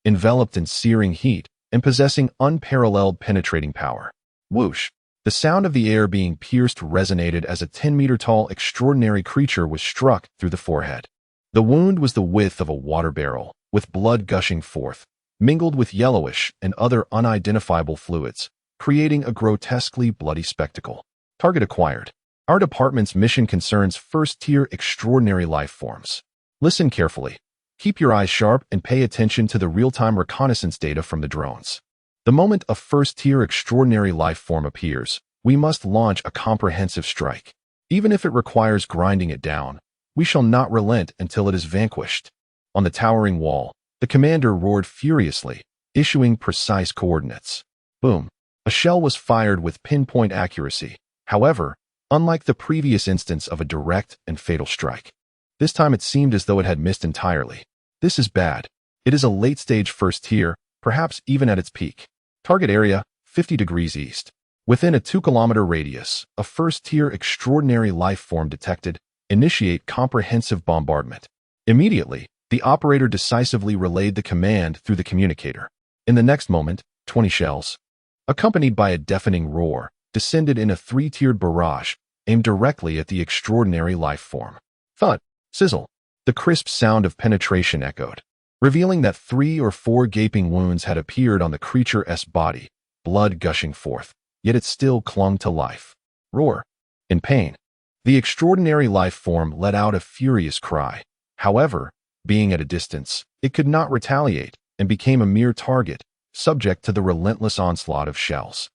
Enveloped in searing heat, and possessing unparalleled penetrating power. Whoosh! The sound of the air being pierced resonated as a 10-meter-tall extraordinary creature was struck through the forehead. The wound was the width of a water barrel, with blood gushing forth, mingled with yellowish and other unidentifiable fluids, creating a grotesquely bloody spectacle. Target acquired. Our department's mission concerns first-tier extraordinary life forms. Listen carefully. Keep your eyes sharp and pay attention to the real-time reconnaissance data from the drones. The moment a first-tier extraordinary life form appears, we must launch a comprehensive strike. Even if it requires grinding it down, we shall not relent until it is vanquished. On the towering wall, the commander roared furiously, issuing precise coordinates. Boom! A shell was fired with pinpoint accuracy. However, unlike the previous instance of a direct and fatal strike, this time it seemed as though it had missed entirely. This is bad. It is a late-stage first tier, perhaps even at its peak. Target area, 50 degrees east. Within a 2-kilometer radius, a first-tier extraordinary life form detected. Initiate comprehensive bombardment. Immediately, the operator decisively relayed the command through the communicator. In the next moment, 20 shells, accompanied by a deafening roar, descended in a 3-tiered barrage, aimed directly at the extraordinary life form. Thud! Sizzle! The crisp sound of penetration echoed, revealing that 3 or 4 gaping wounds had appeared on the creature's body, blood gushing forth, yet it still clung to life. Roar! In pain. The extraordinary life form let out a furious cry. However, being at a distance, it could not retaliate and became a mere target, subject to the relentless onslaught of shells.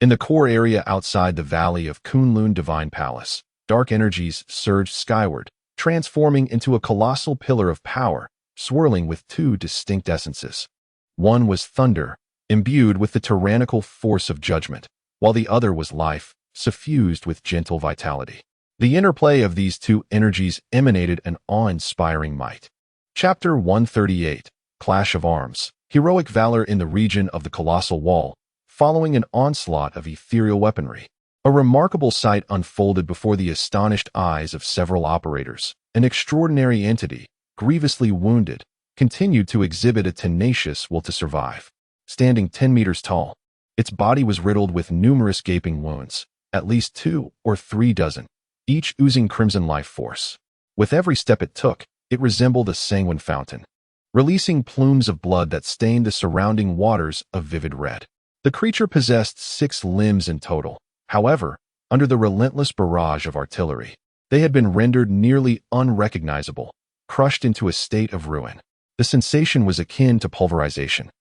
In the core area outside the valley of Kunlun Divine Palace, dark energies surged skyward, transforming into a colossal pillar of power, swirling with 2 distinct essences. One was thunder, imbued with the tyrannical force of judgment, while the other was life, suffused with gentle vitality. The interplay of these 2 energies emanated an awe-inspiring might. Chapter 138, Clash of Arms. Heroic valor in the region of the Colossal Wall, following an onslaught of ethereal weaponry. A remarkable sight unfolded before the astonished eyes of several operators. An extraordinary entity, grievously wounded, continued to exhibit a tenacious will to survive. Standing 10 meters tall, its body was riddled with numerous gaping wounds, at least 2 or 3 dozen, each oozing crimson life force. With every step it took, it resembled a sanguine fountain, releasing plumes of blood that stained the surrounding waters a vivid red. The creature possessed 6 limbs in total. However, under the relentless barrage of artillery, they had been rendered nearly unrecognizable, crushed into a state of ruin. The sensation was akin to pulverization.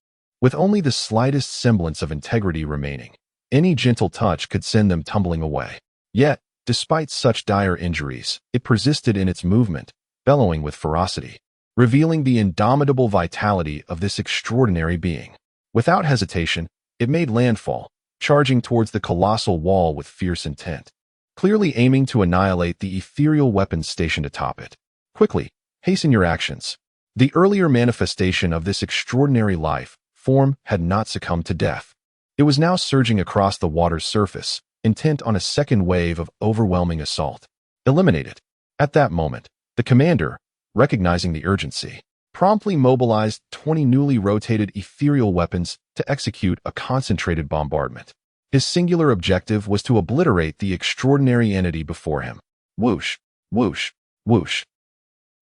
With only the slightest semblance of integrity remaining, any gentle touch could send them tumbling away. Yet, despite such dire injuries, it persisted in its movement, bellowing with ferocity, revealing the indomitable vitality of this extraordinary being. Without hesitation, it made landfall, charging towards the colossal wall with fierce intent, clearly aiming to annihilate the ethereal weapons stationed atop it. Quickly, hasten your actions. The earlier manifestation of this extraordinary life form had not succumbed to death. It was now surging across the water's surface, intent on a second wave of overwhelming assault. Eliminate it. At that moment, the commander, recognizing the urgency, promptly mobilized 20 newly rotated ethereal weapons to execute a concentrated bombardment. His singular objective was to obliterate the extraordinary entity before him. Whoosh, whoosh, whoosh.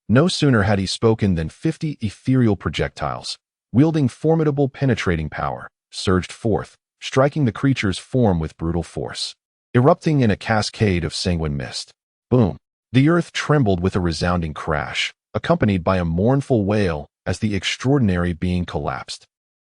No sooner had he spoken than 50 ethereal projectiles, wielding formidable penetrating power, surged forth, striking the creature's form with brutal force, erupting in a cascade of sanguine mist. Boom! The earth trembled with a resounding crash, accompanied by a mournful wail as the extraordinary being collapsed,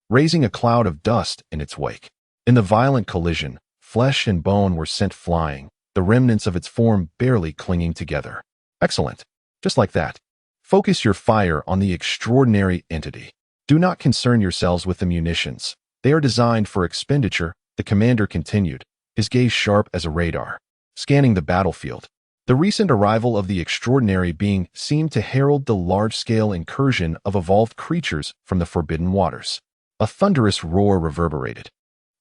raising a cloud of dust in its wake. In the violent collision, flesh and bone were sent flying, the remnants of its form barely clinging together. Excellent. Just like that. Focus your fire on the extraordinary entity. Do not concern yourselves with the munitions. They are designed for expenditure, the commander continued, his gaze sharp as a radar, scanning the battlefield. The recent arrival of the extraordinary being seemed to herald the large-scale incursion of evolved creatures from the forbidden waters. A thunderous roar reverberated,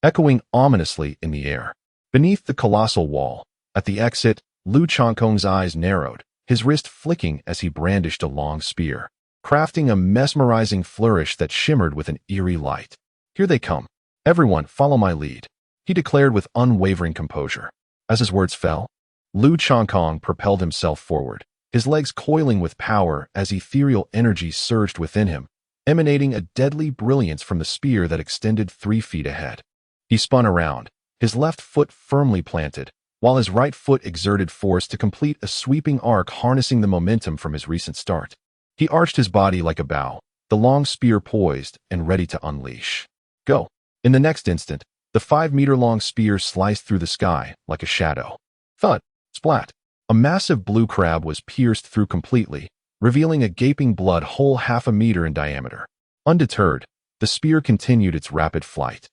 echoing ominously in the air. Beneath the colossal wall, at the exit, Lu Changkong's eyes narrowed, his wrist flicking as he brandished a long spear, crafting a mesmerizing flourish that shimmered with an eerie light. Here they come. Everyone, follow my lead, he declared with unwavering composure. As his words fell, Lu Changkong propelled himself forward, his legs coiling with power as ethereal energy surged within him, emanating a deadly brilliance from the spear that extended 3 feet ahead. He spun around, his left foot firmly planted, while his right foot exerted force to complete a sweeping arc harnessing the momentum from his recent start. He arched his body like a bow, the long spear poised and ready to unleash. Go! In the next instant, the 5-meter-long spear sliced through the sky like a shadow. Thud! Splat! A massive blue crab was pierced through completely, revealing a gaping blood hole 1/2 meter in diameter. Undeterred, the spear continued its rapid flight,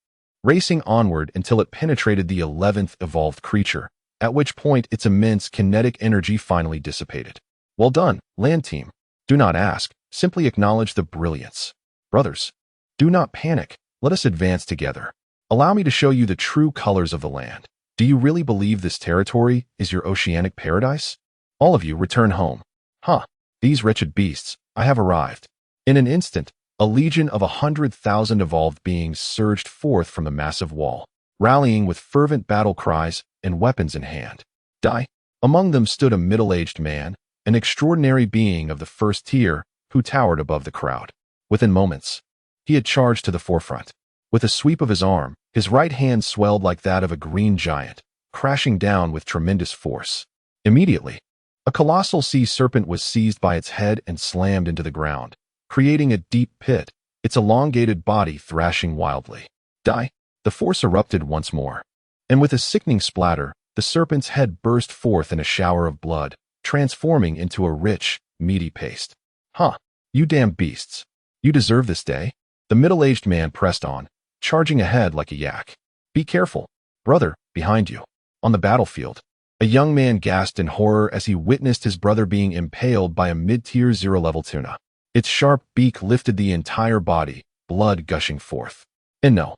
racing onward until it penetrated the 11th evolved creature, at which point its immense kinetic energy finally dissipated. Well done, land team. Do not ask, simply acknowledge the brilliance. Brothers, do not panic, let us advance together. Allow me to show you the true colors of the land. Do you really believe this territory is your oceanic paradise? All of you return home. Huh, these wretched beasts, I have arrived. In an instant, a legion of 100,000 evolved beings surged forth from the massive wall, rallying with fervent battle cries and weapons in hand. Die! Among them stood a middle-aged man, an extraordinary being of the first tier who towered above the crowd. Within moments, he had charged to the forefront. With a sweep of his arm, his right hand swelled like that of a green giant, crashing down with tremendous force. Immediately, a colossal sea serpent was seized by its head and slammed into the ground, creating a deep pit, its elongated body thrashing wildly. Die! The force erupted once more, and with a sickening splatter, the serpent's head burst forth in a shower of blood, transforming into a rich, meaty paste. Huh, you damned beasts. You deserve this day. The middle-aged man pressed on, charging ahead like a yak. Be careful, brother, behind you. On the battlefield, a young man gasped in horror as he witnessed his brother being impaled by a mid-tier 0-level tuna. Its sharp beak lifted the entire body, blood gushing forth. And no,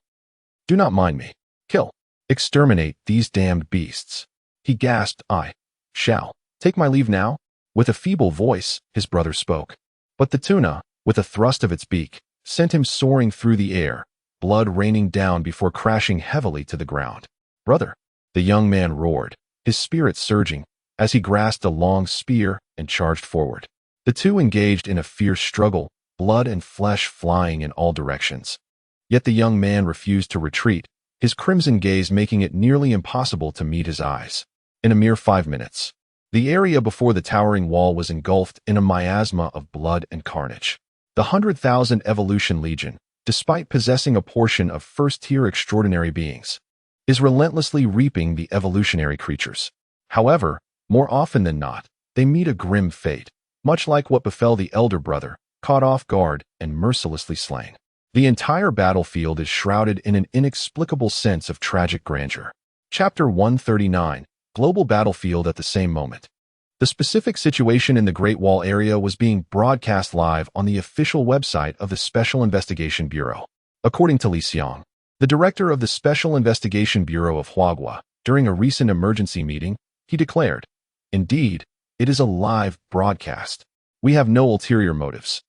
do not mind me. Kill, exterminate these damned beasts. He gasped. I shall take my leave now. With a feeble voice, his brother spoke. But the tuna, with a thrust of its beak, sent him soaring through the air, blood raining down before crashing heavily to the ground. Brother, the young man roared, his spirit surging, as he grasped a long spear and charged forward. The two engaged in a fierce struggle, blood and flesh flying in all directions. Yet the young man refused to retreat, his crimson gaze making it nearly impossible to meet his eyes. In a mere 5 minutes, the area before the towering wall was engulfed in a miasma of blood and carnage. The 100,000 Evolution Legion, despite possessing a portion of first-tier extraordinary beings, is relentlessly reaping the evolutionary creatures. However, more often than not, they meet a grim fate, much like what befell the elder brother, caught off guard and mercilessly slain. The entire battlefield is shrouded in an inexplicable sense of tragic grandeur. Chapter 139, Global Battlefield. At the same moment, the specific situation in the Great Wall area was being broadcast live on the official website of the Special Investigation Bureau. According to Li Xiang, the director of the Special Investigation Bureau of Huagua, during a recent emergency meeting, he declared, "Indeed, it is a live broadcast. We have no ulterior motives.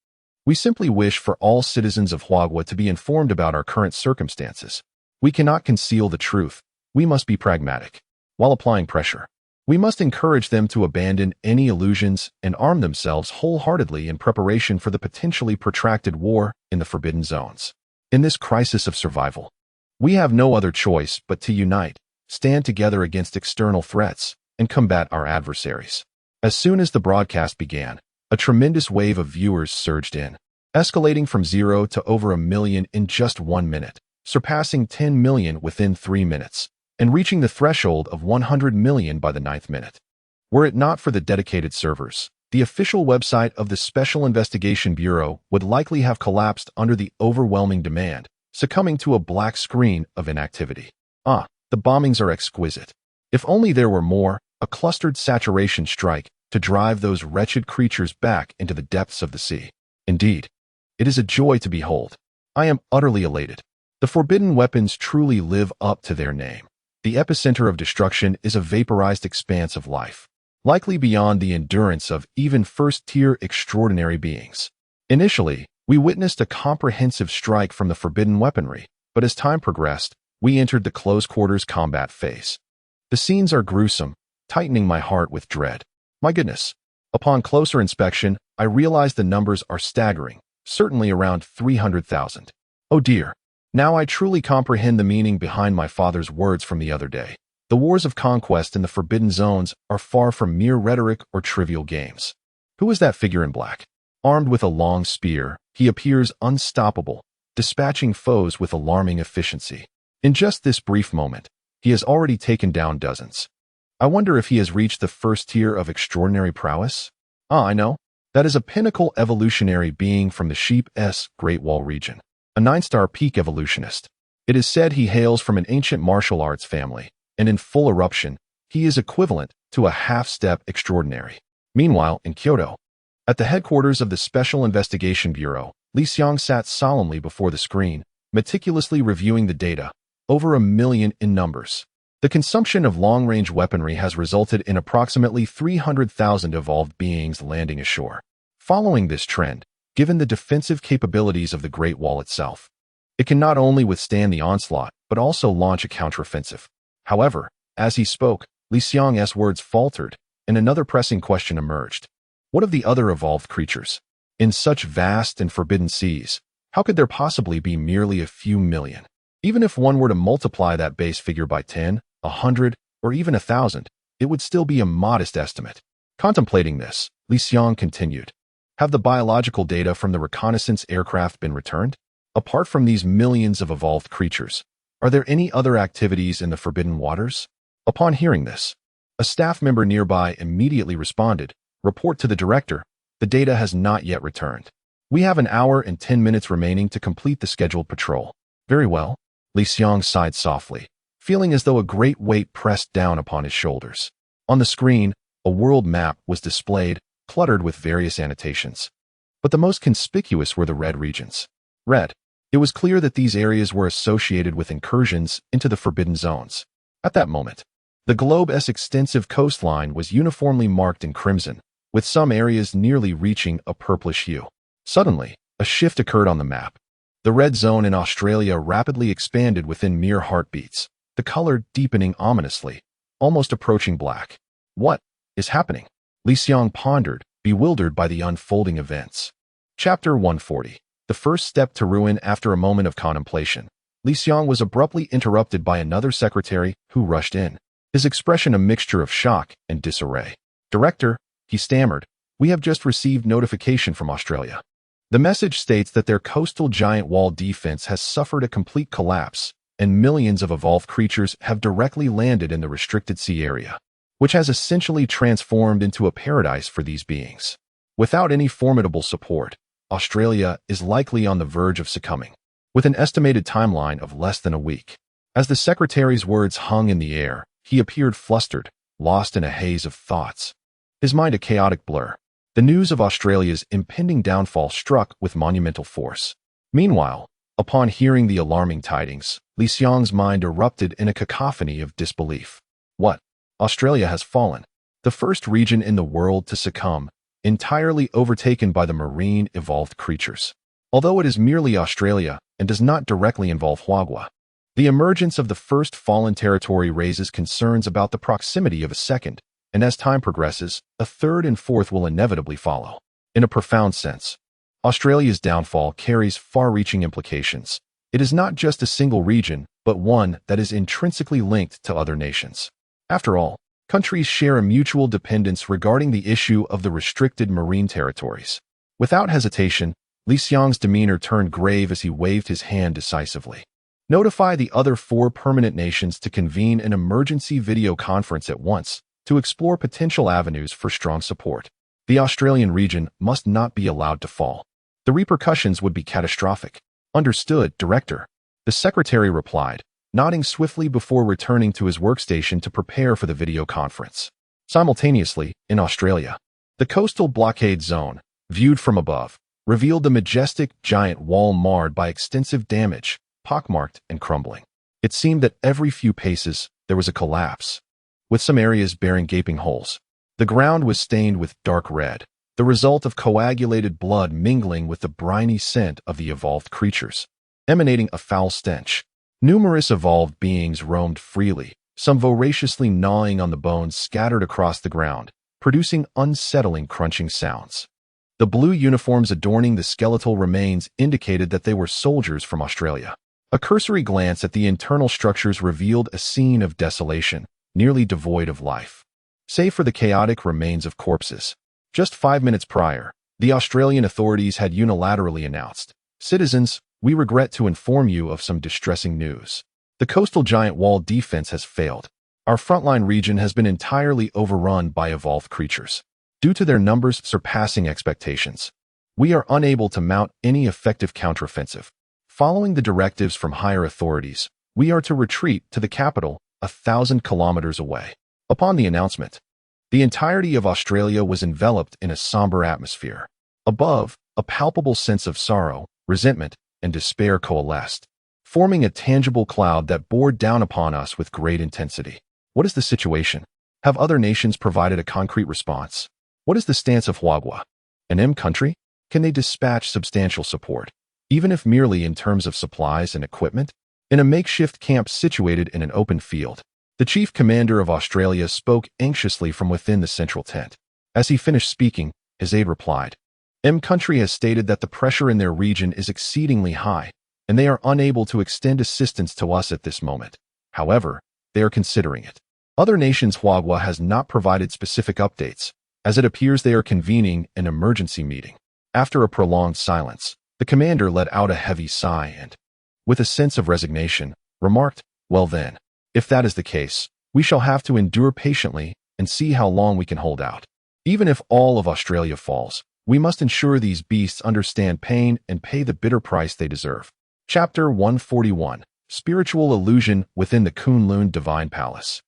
We simply wish for all citizens of Huagua to be informed about our current circumstances. We cannot conceal the truth. We must be pragmatic. While applying pressure, we must encourage them to abandon any illusions and arm themselves wholeheartedly in preparation for the potentially protracted war in the Forbidden Zones. In this crisis of survival, we have no other choice but to unite, stand together against external threats, and combat our adversaries." As soon as the broadcast began, a tremendous wave of viewers surged in, escalating from 0 to over 1 million in just 1 minute, surpassing 10 million within 3 minutes, and reaching the threshold of 100 million by the 9th minute. Were it not for the dedicated servers, the official website of the Special Investigation Bureau would likely have collapsed under the overwhelming demand, succumbing to a black screen of inactivity. Ah, the bombings are exquisite. If only there were more, a clustered saturation strike to drive those wretched creatures back into the depths of the sea. Indeed, it is a joy to behold. I am utterly elated. The forbidden weapons truly live up to their name. The epicenter of destruction is a vaporized expanse of life, likely beyond the endurance of even first-tier extraordinary beings. Initially, we witnessed a comprehensive strike from the forbidden weaponry, But as time progressed, we entered the close-quarters combat phase. The scenes are gruesome, tightening my heart with dread. My goodness. Upon closer inspection, I realize the numbers are staggering, certainly around 300,000. Oh dear. Now I truly comprehend the meaning behind my father's words from the other day. The wars of conquest in the Forbidden Zones are far from mere rhetoric or trivial games. Who is that figure in black? Armed with a long spear, he appears unstoppable, dispatching foes with alarming efficiency. In just this brief moment, he has already taken down dozens. I wonder if he has reached the first tier of extraordinary prowess? I know. That is a pinnacle evolutionary being from the Sheep's Great Wall region. A 9-star peak evolutionist. It is said he hails from an ancient martial arts family, and in full eruption, he is equivalent to a half-step extraordinary. Meanwhile, in Kyoto, at the headquarters of the Special Investigation Bureau, Li Xiang sat solemnly before the screen, meticulously reviewing the data, over 1 million in numbers. The consumption of long-range weaponry has resulted in approximately 300,000 evolved beings landing ashore. Following this trend, given the defensive capabilities of the Great Wall itself, it can not only withstand the onslaught, but also launch a counteroffensive. However, as he spoke, Li Xiang's words faltered, and another pressing question emerged. What of the other evolved creatures? In such vast and forbidden seas, how could there possibly be merely a few million? Even if one were to multiply that base figure by 10, 100, or even 1,000, it would still be a modest estimate. Contemplating this, Li Xiang continued. Have the biological data from the reconnaissance aircraft been returned? Apart from these millions of evolved creatures, are there any other activities in the forbidden waters? Upon hearing this, a staff member nearby immediately responded, "Report to the director. The data has not yet returned. We have 1 hour and 10 minutes remaining to complete the scheduled patrol." Very well. Li Xiang sighed softly, feeling as though a great weight pressed down upon his shoulders. On the screen, a world map was displayed, cluttered with various annotations. But the most conspicuous were the red regions. Red. It was clear that these areas were associated with incursions into the Forbidden Zones. At that moment, the globe's extensive coastline was uniformly marked in crimson, with some areas nearly reaching a purplish hue. Suddenly, a shift occurred on the map. The red zone in Australia rapidly expanded within mere heartbeats, the color deepening ominously, almost approaching black. What is happening? Li Xiang pondered, bewildered by the unfolding events. Chapter 140. The first step to ruin. After a moment of contemplation, Li Xiang was abruptly interrupted by another secretary who rushed in, his expression a mixture of shock and disarray. "Director," he stammered, "we have just received notification from Australia. The message states that their coastal giant wall defense has suffered a complete collapse, and millions of evolved creatures have directly landed in the restricted sea area, which has essentially transformed into a paradise for these beings. Without any formidable support, Australia is likely on the verge of succumbing, with an estimated timeline of less than a week." As the secretary's words hung in the air, he appeared flustered, lost in a haze of thoughts, his mind a chaotic blur. The news of Australia's impending downfall struck with monumental force. Meanwhile, upon hearing the alarming tidings, Li Xiang's mind erupted in a cacophony of disbelief. What? Australia has fallen, the first region in the world to succumb, entirely overtaken by the marine evolved creatures. Although it is merely Australia and does not directly involve Huagua, the emergence of the first fallen territory raises concerns about the proximity of a second, and as time progresses, a third and fourth will inevitably follow. In a profound sense, Australia's downfall carries far-reaching implications. It is not just a single region, but one that is intrinsically linked to other nations. After all, countries share a mutual dependence regarding the issue of the restricted marine territories. Without hesitation, Li Xiang's demeanor turned grave as he waved his hand decisively. Notify the other 4 permanent nations to convene an emergency video conference at once to explore potential avenues for strong support. The Australian region must not be allowed to fall. The repercussions would be catastrophic. Understood, Director. The secretary replied, nodding swiftly before returning to his workstation to prepare for the video conference. Simultaneously, in Australia, the coastal blockade zone, viewed from above, revealed the majestic giant wall marred by extensive damage, pockmarked and crumbling. It seemed that every few paces there was a collapse, with some areas bearing gaping holes. The ground was stained with dark red, the result of coagulated blood mingling with the briny scent of the evolved creatures. emanating a foul stench. Numerous evolved beings roamed freely, some voraciously gnawing on the bones scattered across the ground, producing unsettling crunching sounds. The blue uniforms adorning the skeletal remains indicated that they were soldiers from Australia. A cursory glance at the internal structures revealed a scene of desolation, nearly devoid of life. Save for the chaotic remains of corpses. Just 5 minutes prior, the Australian authorities had unilaterally announced, "Citizens, we regret to inform you of some distressing news. The coastal giant wall defense has failed. Our frontline region has been entirely overrun by evolved creatures. Due to their numbers surpassing expectations, we are unable to mount any effective counteroffensive. Following the directives from higher authorities, we are to retreat to the capital 1,000 kilometers away." Upon the announcement, the entirety of Australia was enveloped in a somber atmosphere. Above, a palpable sense of sorrow, resentment, and despair coalesced, forming a tangible cloud that bore down upon us with great intensity. What is the situation? Have other nations provided a concrete response? What is the stance of Huagua? An M country? Can they dispatch substantial support, even if merely in terms of supplies and equipment? In a makeshift camp situated in an open field, the chief commander of Australia spoke anxiously from within the central tent. As he finished speaking, his aide replied, "M country has stated that the pressure in their region is exceedingly high, and they are unable to extend assistance to us at this moment. However, they are considering it." Other nations. Huagua has not provided specific updates, as it appears they are convening an emergency meeting. After a prolonged silence, the commander let out a heavy sigh and, with a sense of resignation, remarked, "Well then, if that is the case, we shall have to endure patiently and see how long we can hold out. Even if all of Australia falls, we must ensure these beasts understand pain and pay the bitter price they deserve." Chapter 141. Spiritual Illusion Within the Kunlun Divine Palace.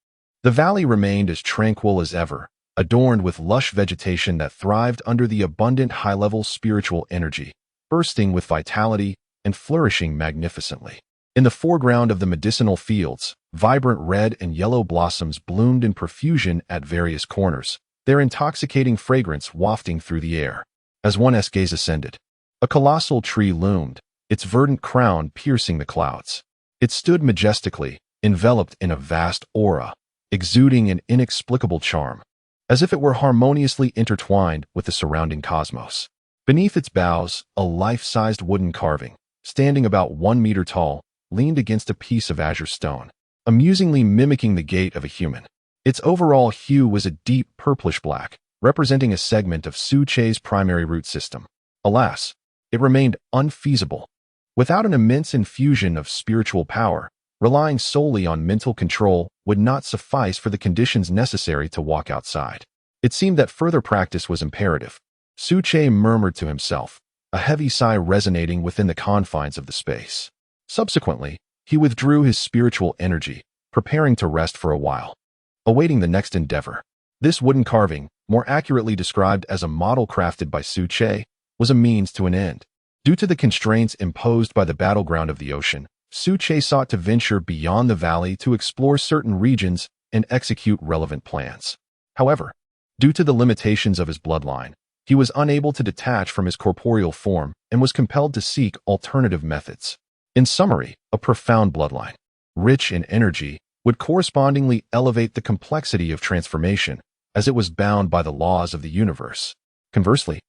The valley remained as tranquil as ever, adorned with lush vegetation that thrived under the abundant high-level spiritual energy, bursting with vitality and flourishing magnificently. In the foreground of the medicinal fields, vibrant red and yellow blossoms bloomed in profusion at various corners, their intoxicating fragrance wafting through the air. As one's gaze ascended, a colossal tree loomed, its verdant crown piercing the clouds. It stood majestically, enveloped in a vast aura, exuding an inexplicable charm, as if it were harmoniously intertwined with the surrounding cosmos. Beneath its boughs, a life-sized wooden carving, standing about 1 meter tall, leaned against a piece of azure stone, amusingly mimicking the gait of a human. Its overall hue was a deep purplish-black, representing a segment of Su-Che's primary root system. Alas, it remained unfeasible. Without an immense infusion of spiritual power, relying solely on mental control would not suffice for the conditions necessary to walk outside. It seemed that further practice was imperative. Su-Che murmured to himself, a heavy sigh resonating within the confines of the space. Subsequently, he withdrew his spiritual energy, preparing to rest for a while, awaiting the next endeavor. This wooden carving, more accurately described as a model crafted by Su-Che, was a means to an end. Due to the constraints imposed by the battleground of the ocean, Su-Che sought to venture beyond the valley to explore certain regions and execute relevant plans. However, due to the limitations of his bloodline, he was unable to detach from his corporeal form and was compelled to seek alternative methods. In summary, a profound bloodline, rich in energy, would correspondingly elevate the complexity of transformation, as it was bound by the laws of the universe. Conversely,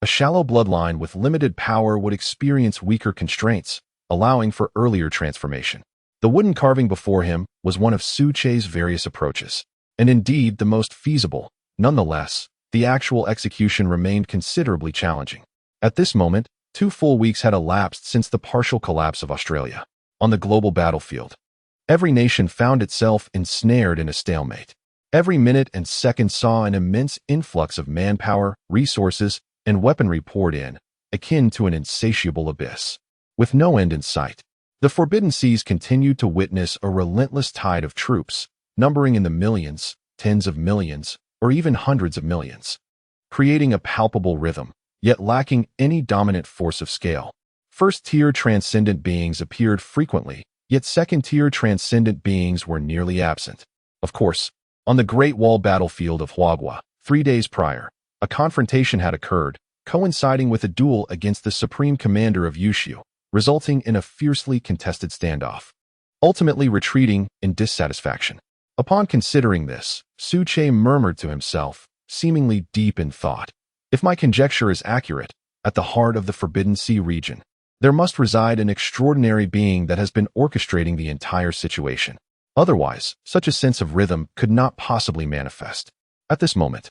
a shallow bloodline with limited power would experience weaker constraints, allowing for earlier transformation. The wooden carving before him was one of Su-Che's various approaches, and indeed the most feasible. Nonetheless, the actual execution remained considerably challenging. At this moment, 2 full weeks had elapsed since the partial collapse of Australia. On the global battlefield, every nation found itself ensnared in a stalemate. Every minute and second saw an immense influx of manpower, resources, and weaponry poured in, akin to an insatiable abyss. With no end in sight, the Forbidden Seas continued to witness a relentless tide of troops, numbering in the millions, tens of millions, or even hundreds of millions, creating a palpable rhythm, yet lacking any dominant force of scale. First-tier transcendent beings appeared frequently, yet second-tier transcendent beings were nearly absent. Of course, on the Great Wall battlefield of Huagua, 3 days prior, a confrontation had occurred, coinciding with a duel against the supreme commander of Yushu, resulting in a fiercely contested standoff, ultimately retreating in dissatisfaction. Upon considering this, Su Che murmured to himself, seemingly deep in thought, "If my conjecture is accurate, at the heart of the Forbidden Sea region, there must reside an extraordinary being that has been orchestrating the entire situation. Otherwise, such a sense of rhythm could not possibly manifest." At this moment,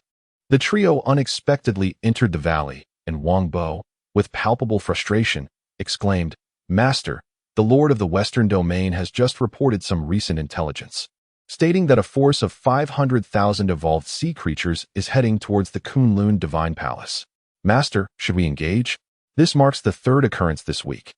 the trio unexpectedly entered the valley, and Wang Bo, with palpable frustration, exclaimed, "Master, the Lord of the Western Domain has just reported some recent intelligence, stating that a force of 500,000 evolved sea creatures is heading towards the Kunlun Divine Palace. Master, should we engage? This marks the third occurrence this week,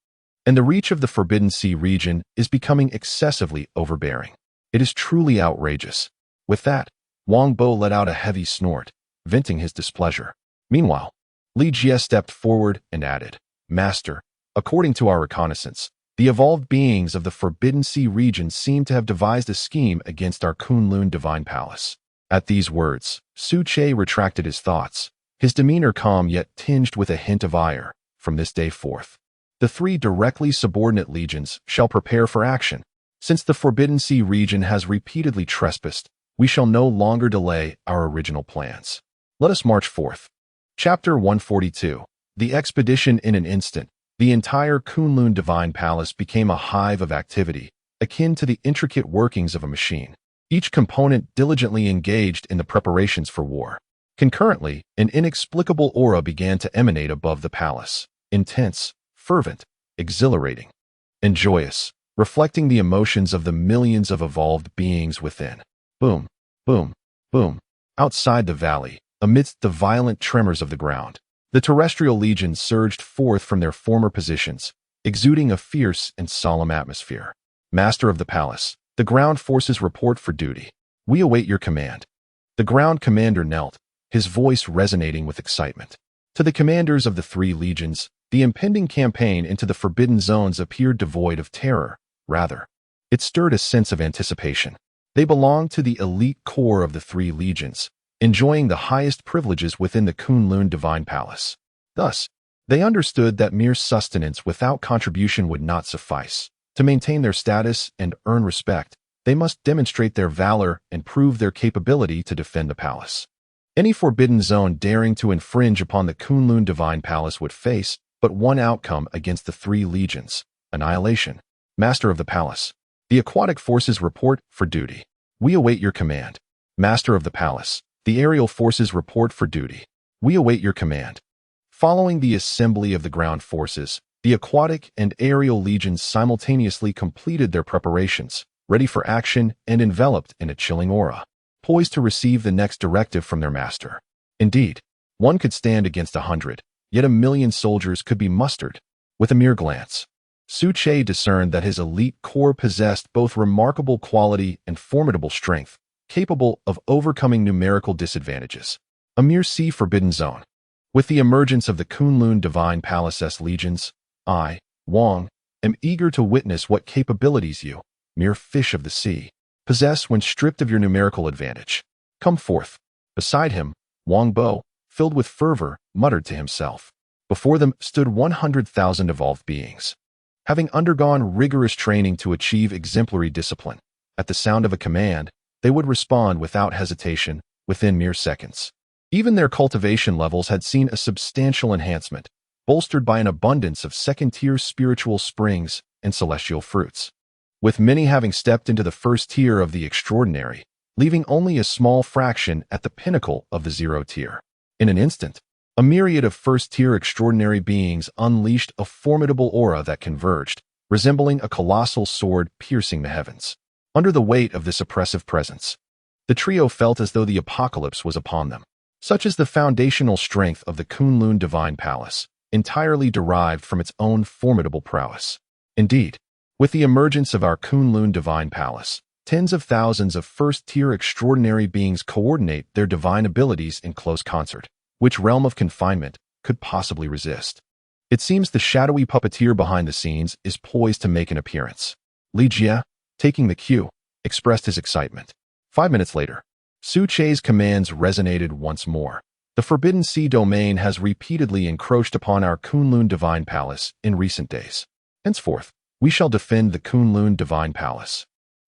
and the reach of the Forbidden Sea region is becoming excessively overbearing. It is truly outrageous." With that, Wang Bo let out a heavy snort, venting his displeasure. Meanwhile, Li Jie stepped forward and added, "Master, according to our reconnaissance, the evolved beings of the Forbidden Sea region seem to have devised a scheme against our Kunlun Divine Palace." At these words, Su Che retracted his thoughts, his demeanor calm yet tinged with a hint of ire. "From this day forth, the three directly subordinate legions shall prepare for action. Since the Forbidden Sea region has repeatedly trespassed, we shall no longer delay our original plans. Let us march forth." Chapter 142. The expedition in an instant. The entire Kunlun Divine Palace became a hive of activity, akin to the intricate workings of a machine. Each component diligently engaged in the preparations for war. Concurrently, an inexplicable aura began to emanate above the palace, intense, fervent, exhilarating, and joyous, reflecting the emotions of the millions of evolved beings within. Boom, boom, boom. Outside the valley, amidst the violent tremors of the ground, the terrestrial legions surged forth from their former positions, exuding a fierce and solemn atmosphere. "Master of the palace, the ground forces report for duty. We await your command." The ground commander knelt, his voice resonating with excitement. To the commanders of the three legions, the impending campaign into the forbidden zones appeared devoid of terror. Rather, it stirred a sense of anticipation. They belonged to the elite core of the three legions, enjoying the highest privileges within the Kunlun Divine Palace. Thus, they understood that mere sustenance without contribution would not suffice. To maintain their status and earn respect, they must demonstrate their valor and prove their capability to defend the palace. Any forbidden zone daring to infringe upon the Kunlun Divine Palace would face but one outcome against the three legions: annihilation. "Master of the palace, the aquatic forces report for duty. We await your command." "Master of the palace, the aerial forces report for duty. We await your command." Following the assembly of the ground forces, the aquatic and aerial legions simultaneously completed their preparations, ready for action and enveloped in a chilling aura, poised to receive the next directive from their master. Indeed, one could stand against 100, yet 1,000,000 soldiers could be mustered. With a mere glance, Su Che discerned that his elite core possessed both remarkable quality and formidable strength, capable of overcoming numerical disadvantages. A mere sea forbidden zone. With the emergence of the Kunlun Divine Palace's legions, I, Wang, am eager to witness what capabilities you, mere fish of the sea, possess when stripped of your numerical advantage. Come forth." Beside him, Wang Bo, filled with fervor, muttered to himself. Before them stood 100,000 evolved beings, having undergone rigorous training to achieve exemplary discipline. At the sound of a command, they would respond without hesitation, within mere seconds. Even their cultivation levels had seen a substantial enhancement, bolstered by an abundance of second-tier spiritual springs and celestial fruits, with many having stepped into the first tier of the extraordinary, leaving only a small fraction at the pinnacle of the zero tier. In an instant, a myriad of first-tier extraordinary beings unleashed a formidable aura that converged, resembling a colossal sword piercing the heavens. Under the weight of this oppressive presence, the trio felt as though the apocalypse was upon them. Such is the foundational strength of the Kunlun Divine Palace, entirely derived from its own formidable prowess. Indeed, with the emergence of our Kunlun Divine Palace, tens of thousands of first-tier extraordinary beings coordinate their divine abilities in close concert. Which realm of confinement could possibly resist? It seems the shadowy puppeteer behind the scenes is poised to make an appearance. Li Jie, taking the cue, expressed his excitement. 5 minutes later, Su Che's commands resonated once more. The Forbidden Sea domain has repeatedly encroached upon our Kunlun Divine Palace in recent days. Henceforth, we shall defend the Kunlun Divine Palace.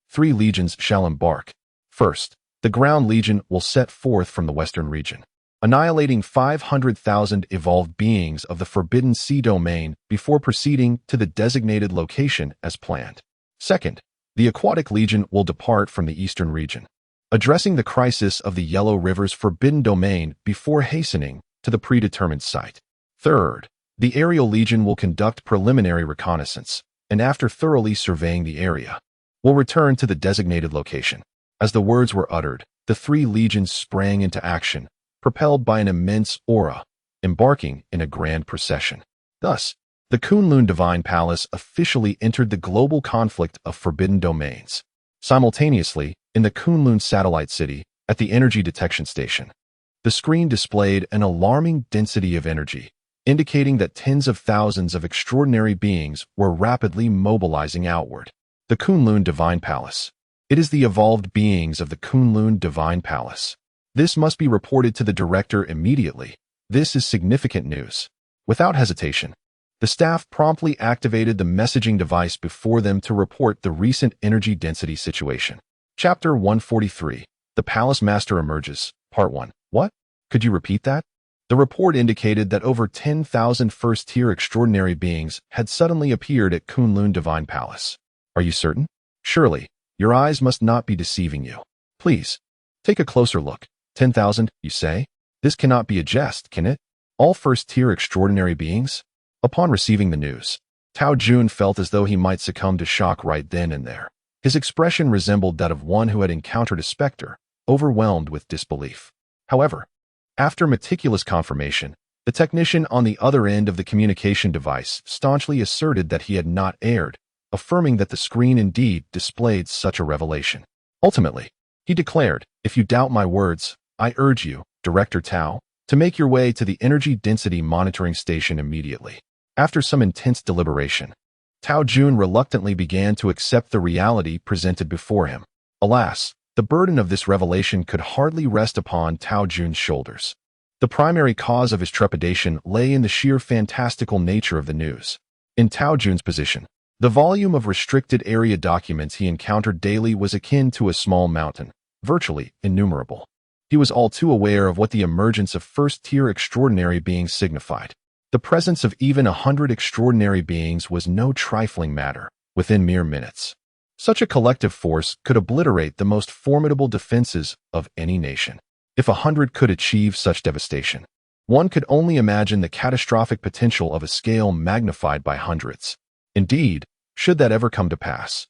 3 legions shall embark. First, the Ground Legion will set forth from the western region, annihilating 500,000 evolved beings of the Forbidden Sea domain before proceeding to the designated location as planned. Second, the Aquatic Legion will depart from the eastern region, addressing the crisis of the Yellow River's Forbidden Domain before hastening to the predetermined site. Third, the Aerial Legion will conduct preliminary reconnaissance, and after thoroughly surveying the area, will return to the designated location. As the words were uttered, the 3 legions sprang into action, propelled by an immense aura, embarking in a grand procession. Thus, the Kunlun Divine Palace officially entered the global conflict of forbidden domains. Simultaneously, in the Kunlun satellite city, at the energy detection station, the screen displayed an alarming density of energy, indicating that tens of thousands of extraordinary beings were rapidly mobilizing outward. The Kunlun Divine Palace. It is the evolved beings of the Kunlun Divine Palace. This must be reported to the director immediately. This is significant news. Without hesitation, the staff promptly activated the messaging device before them to report the recent energy density situation. Chapter 143. The Palace Master Emerges. Part 1. What? Could you repeat that? The report indicated that over 10,000 first-tier extraordinary beings had suddenly appeared at Kunlun Divine Palace. Are you certain? Surely, your eyes must not be deceiving you. Please, take a closer look. 10,000, you say? This cannot be a jest, can it? All first-tier extraordinary beings? Upon receiving the news, Tao Jun felt as though he might succumb to shock right then and there. His expression resembled that of one who had encountered a specter, overwhelmed with disbelief. However, after meticulous confirmation, the technician on the other end of the communication device staunchly asserted that he had not erred, affirming that the screen indeed displayed such a revelation. Ultimately, he declared, "If you doubt my words, I urge you, Director Tao, to make your way to the Energy Density Monitoring Station immediately." After some intense deliberation, Tao Jun reluctantly began to accept the reality presented before him. Alas, the burden of this revelation could hardly rest upon Tao Jun's shoulders. The primary cause of his trepidation lay in the sheer fantastical nature of the news. In Tao Jun's position, the volume of restricted area documents he encountered daily was akin to a small mountain, virtually innumerable. He was all too aware of what the emergence of first-tier extraordinary beings signified. The presence of even 100 extraordinary beings was no trifling matter, within mere minutes. Such a collective force could obliterate the most formidable defenses of any nation. If 100 could achieve such devastation, one could only imagine the catastrophic potential of a scale magnified by hundreds. Indeed, should that ever come to pass,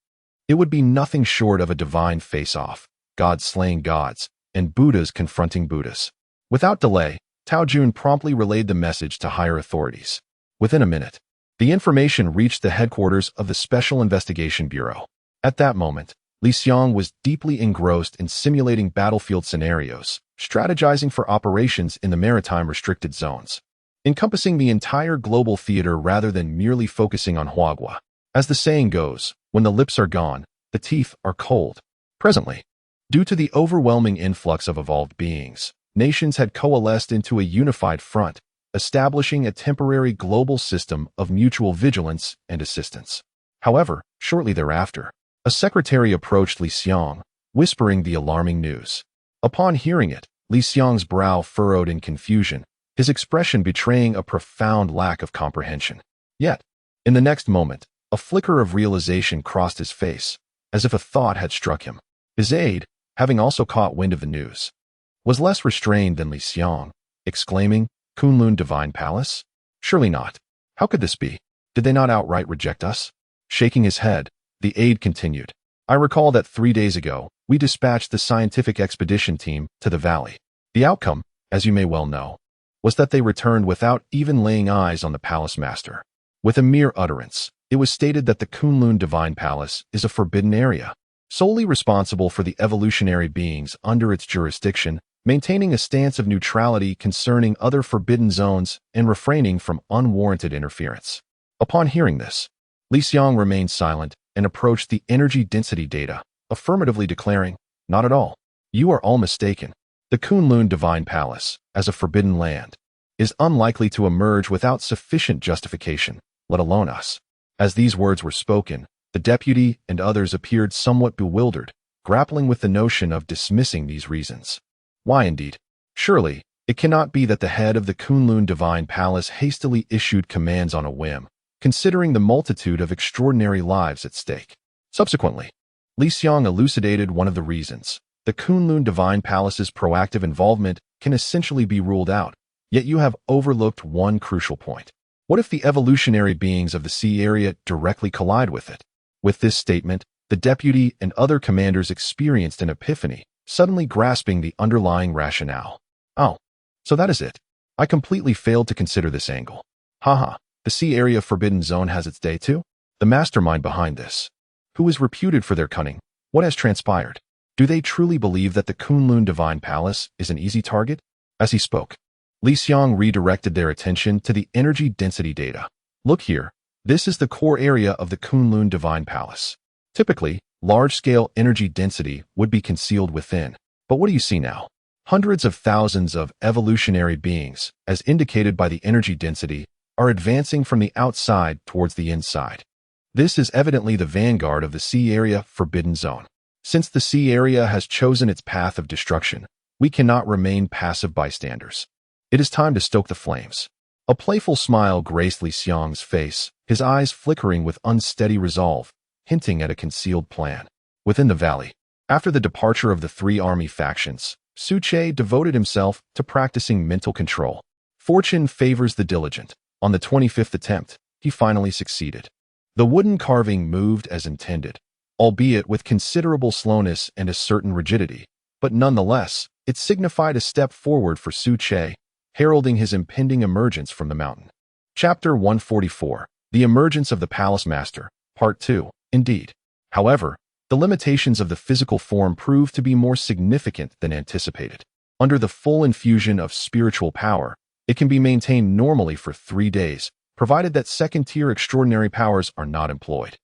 it would be nothing short of a divine face-off, gods slaying gods, and Buddhas confronting Buddhas. Without delay, Tao Jun promptly relayed the message to higher authorities. Within a minute, the information reached the headquarters of the Special Investigation Bureau. At that moment, Li Xiang was deeply engrossed in simulating battlefield scenarios, strategizing for operations in the maritime restricted zones, encompassing the entire global theater rather than merely focusing on Huagua. As the saying goes, when the lips are gone, the teeth are cold. Presently, due to the overwhelming influx of evolved beings, nations had coalesced into a unified front, establishing a temporary global system of mutual vigilance and assistance. However, shortly thereafter, a secretary approached Li Xiang, whispering the alarming news. Upon hearing it, Li Xiang's brow furrowed in confusion, his expression betraying a profound lack of comprehension. Yet, in the next moment, a flicker of realization crossed his face, as if a thought had struck him. His aide, having also caught wind of the news, was less restrained than Li Xiang, exclaiming, "Kunlun Divine Palace? Surely not. How could this be? Did they not outright reject us?" Shaking his head, the aide continued, "I recall that 3 days ago, we dispatched the scientific expedition team to the valley. The outcome, as you may well know, was that they returned without even laying eyes on the palace master. With a mere utterance, it was stated that the Kunlun Divine Palace is a forbidden area, solely responsible for the evolutionary beings under its jurisdiction, maintaining a stance of neutrality concerning other forbidden zones and refraining from unwarranted interference." Upon hearing this, Li Xiang remained silent and approached the energy density data, affirmatively declaring, "Not at all. You are all mistaken. The Kunlun Divine Palace, as a forbidden land, is unlikely to emerge without sufficient justification, let alone us." As these words were spoken, the deputy and others appeared somewhat bewildered, grappling with the notion of dismissing these reasons. Why indeed? Surely, it cannot be that the head of the Kunlun Divine Palace hastily issued commands on a whim, considering the multitude of extraordinary lives at stake. Subsequently, Li Xiang elucidated one of the reasons. The Kunlun Divine Palace's proactive involvement can essentially be ruled out, yet you have overlooked one crucial point. What if the evolutionary beings of the sea area directly collide with it? With this statement, the deputy and other commanders experienced an epiphany, suddenly grasping the underlying rationale. Oh, so that is it. I completely failed to consider this angle. Haha, the sea area forbidden zone has its day too? The mastermind behind this. Who is reputed for their cunning? What has transpired? Do they truly believe that the Kunlun Divine Palace is an easy target? As he spoke, Li Xiang redirected their attention to the energy density data. Look here, this is the core area of the Kunlun Divine Palace. Typically, large-scale energy density would be concealed within. But what do you see now? Hundreds of thousands of evolutionary beings, as indicated by the energy density, are advancing from the outside towards the inside. This is evidently the vanguard of the sea area forbidden zone. Since the sea area has chosen its path of destruction, we cannot remain passive bystanders. It is time to stoke the flames. A playful smile graced Li Xiang's face, his eyes flickering with unsteady resolve, hinting at a concealed plan. Within the valley, after the departure of the three army factions, Su Che devoted himself to practicing mental control. Fortune favors the diligent. On the 25th attempt, he finally succeeded. The wooden carving moved as intended, albeit with considerable slowness and a certain rigidity, but nonetheless, it signified a step forward for Su Che, heralding his impending emergence from the mountain. Chapter 144, The Emergence of the Palace Master, Part 2, indeed. However, the limitations of the physical form proved to be more significant than anticipated. Under the full infusion of spiritual power, it can be maintained normally for 3 days, provided that second-tier extraordinary powers are not employed.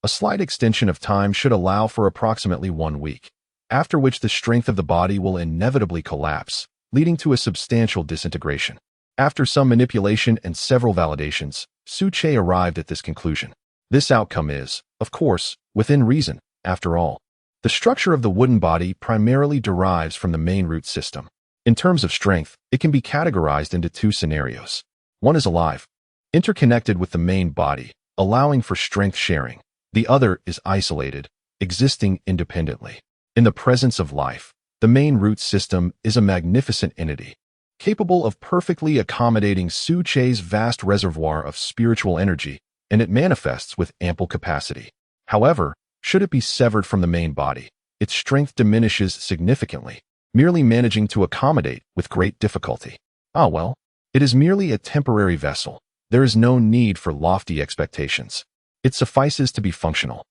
A slight extension of time should allow for approximately 1 week, after which the strength of the body will inevitably collapse, leading to a substantial disintegration. After some manipulation and several validations, Su Che arrived at this conclusion. This outcome is, of course, within reason, after all. The structure of the wooden body primarily derives from the main root system. In terms of strength, it can be categorized into 2 scenarios. One is alive, interconnected with the main body, allowing for strength sharing. The other is isolated, existing independently. In the presence of life, the main root system is a magnificent entity, capable of perfectly accommodating Su Che's vast reservoir of spiritual energy, and it manifests with ample capacity. However, should it be severed from the main body, its strength diminishes significantly, merely managing to accommodate with great difficulty. Ah well, it is merely a temporary vessel. There is no need for lofty expectations. It suffices to be functional.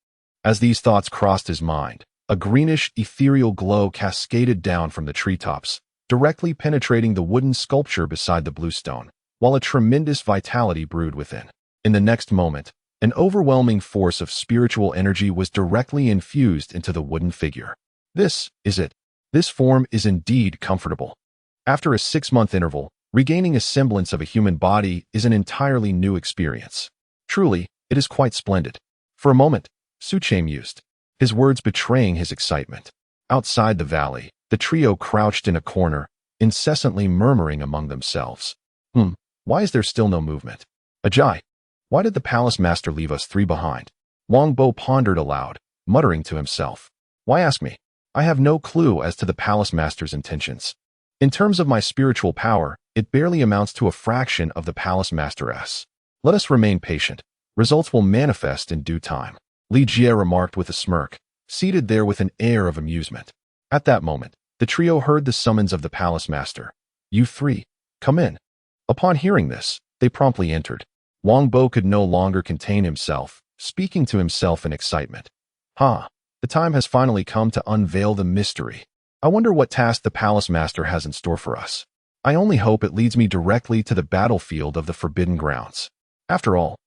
As these thoughts crossed his mind, a greenish, ethereal glow cascaded down from the treetops, directly penetrating the wooden sculpture beside the blue stone, while a tremendous vitality brewed within. In the next moment, an overwhelming force of spiritual energy was directly infused into the wooden figure. This is it. This form is indeed comfortable. After a 6-month interval, regaining a semblance of a human body is an entirely new experience. Truly, it is quite splendid. For a moment, Su Che mused, his words betraying his excitement. Outside the valley, the trio crouched in a corner, incessantly murmuring among themselves. Why is there still no movement? Ajay, why did the palace master leave us 3 behind? Wang Bo pondered aloud, muttering to himself. Why ask me? I have no clue as to the palace master's intentions. In terms of my spiritual power, it barely amounts to a fraction of the palace master's. Let us remain patient. Results will manifest in due time. Li Jie remarked with a smirk, seated there with an air of amusement. At that moment, the trio heard the summons of the palace master. You 3, come in. Upon hearing this, they promptly entered. Wang Bo could no longer contain himself, speaking to himself in excitement. The time has finally come to unveil the mystery. I wonder what task the palace master has in store for us. I only hope it leads me directly to the battlefield of the Forbidden Grounds. After all,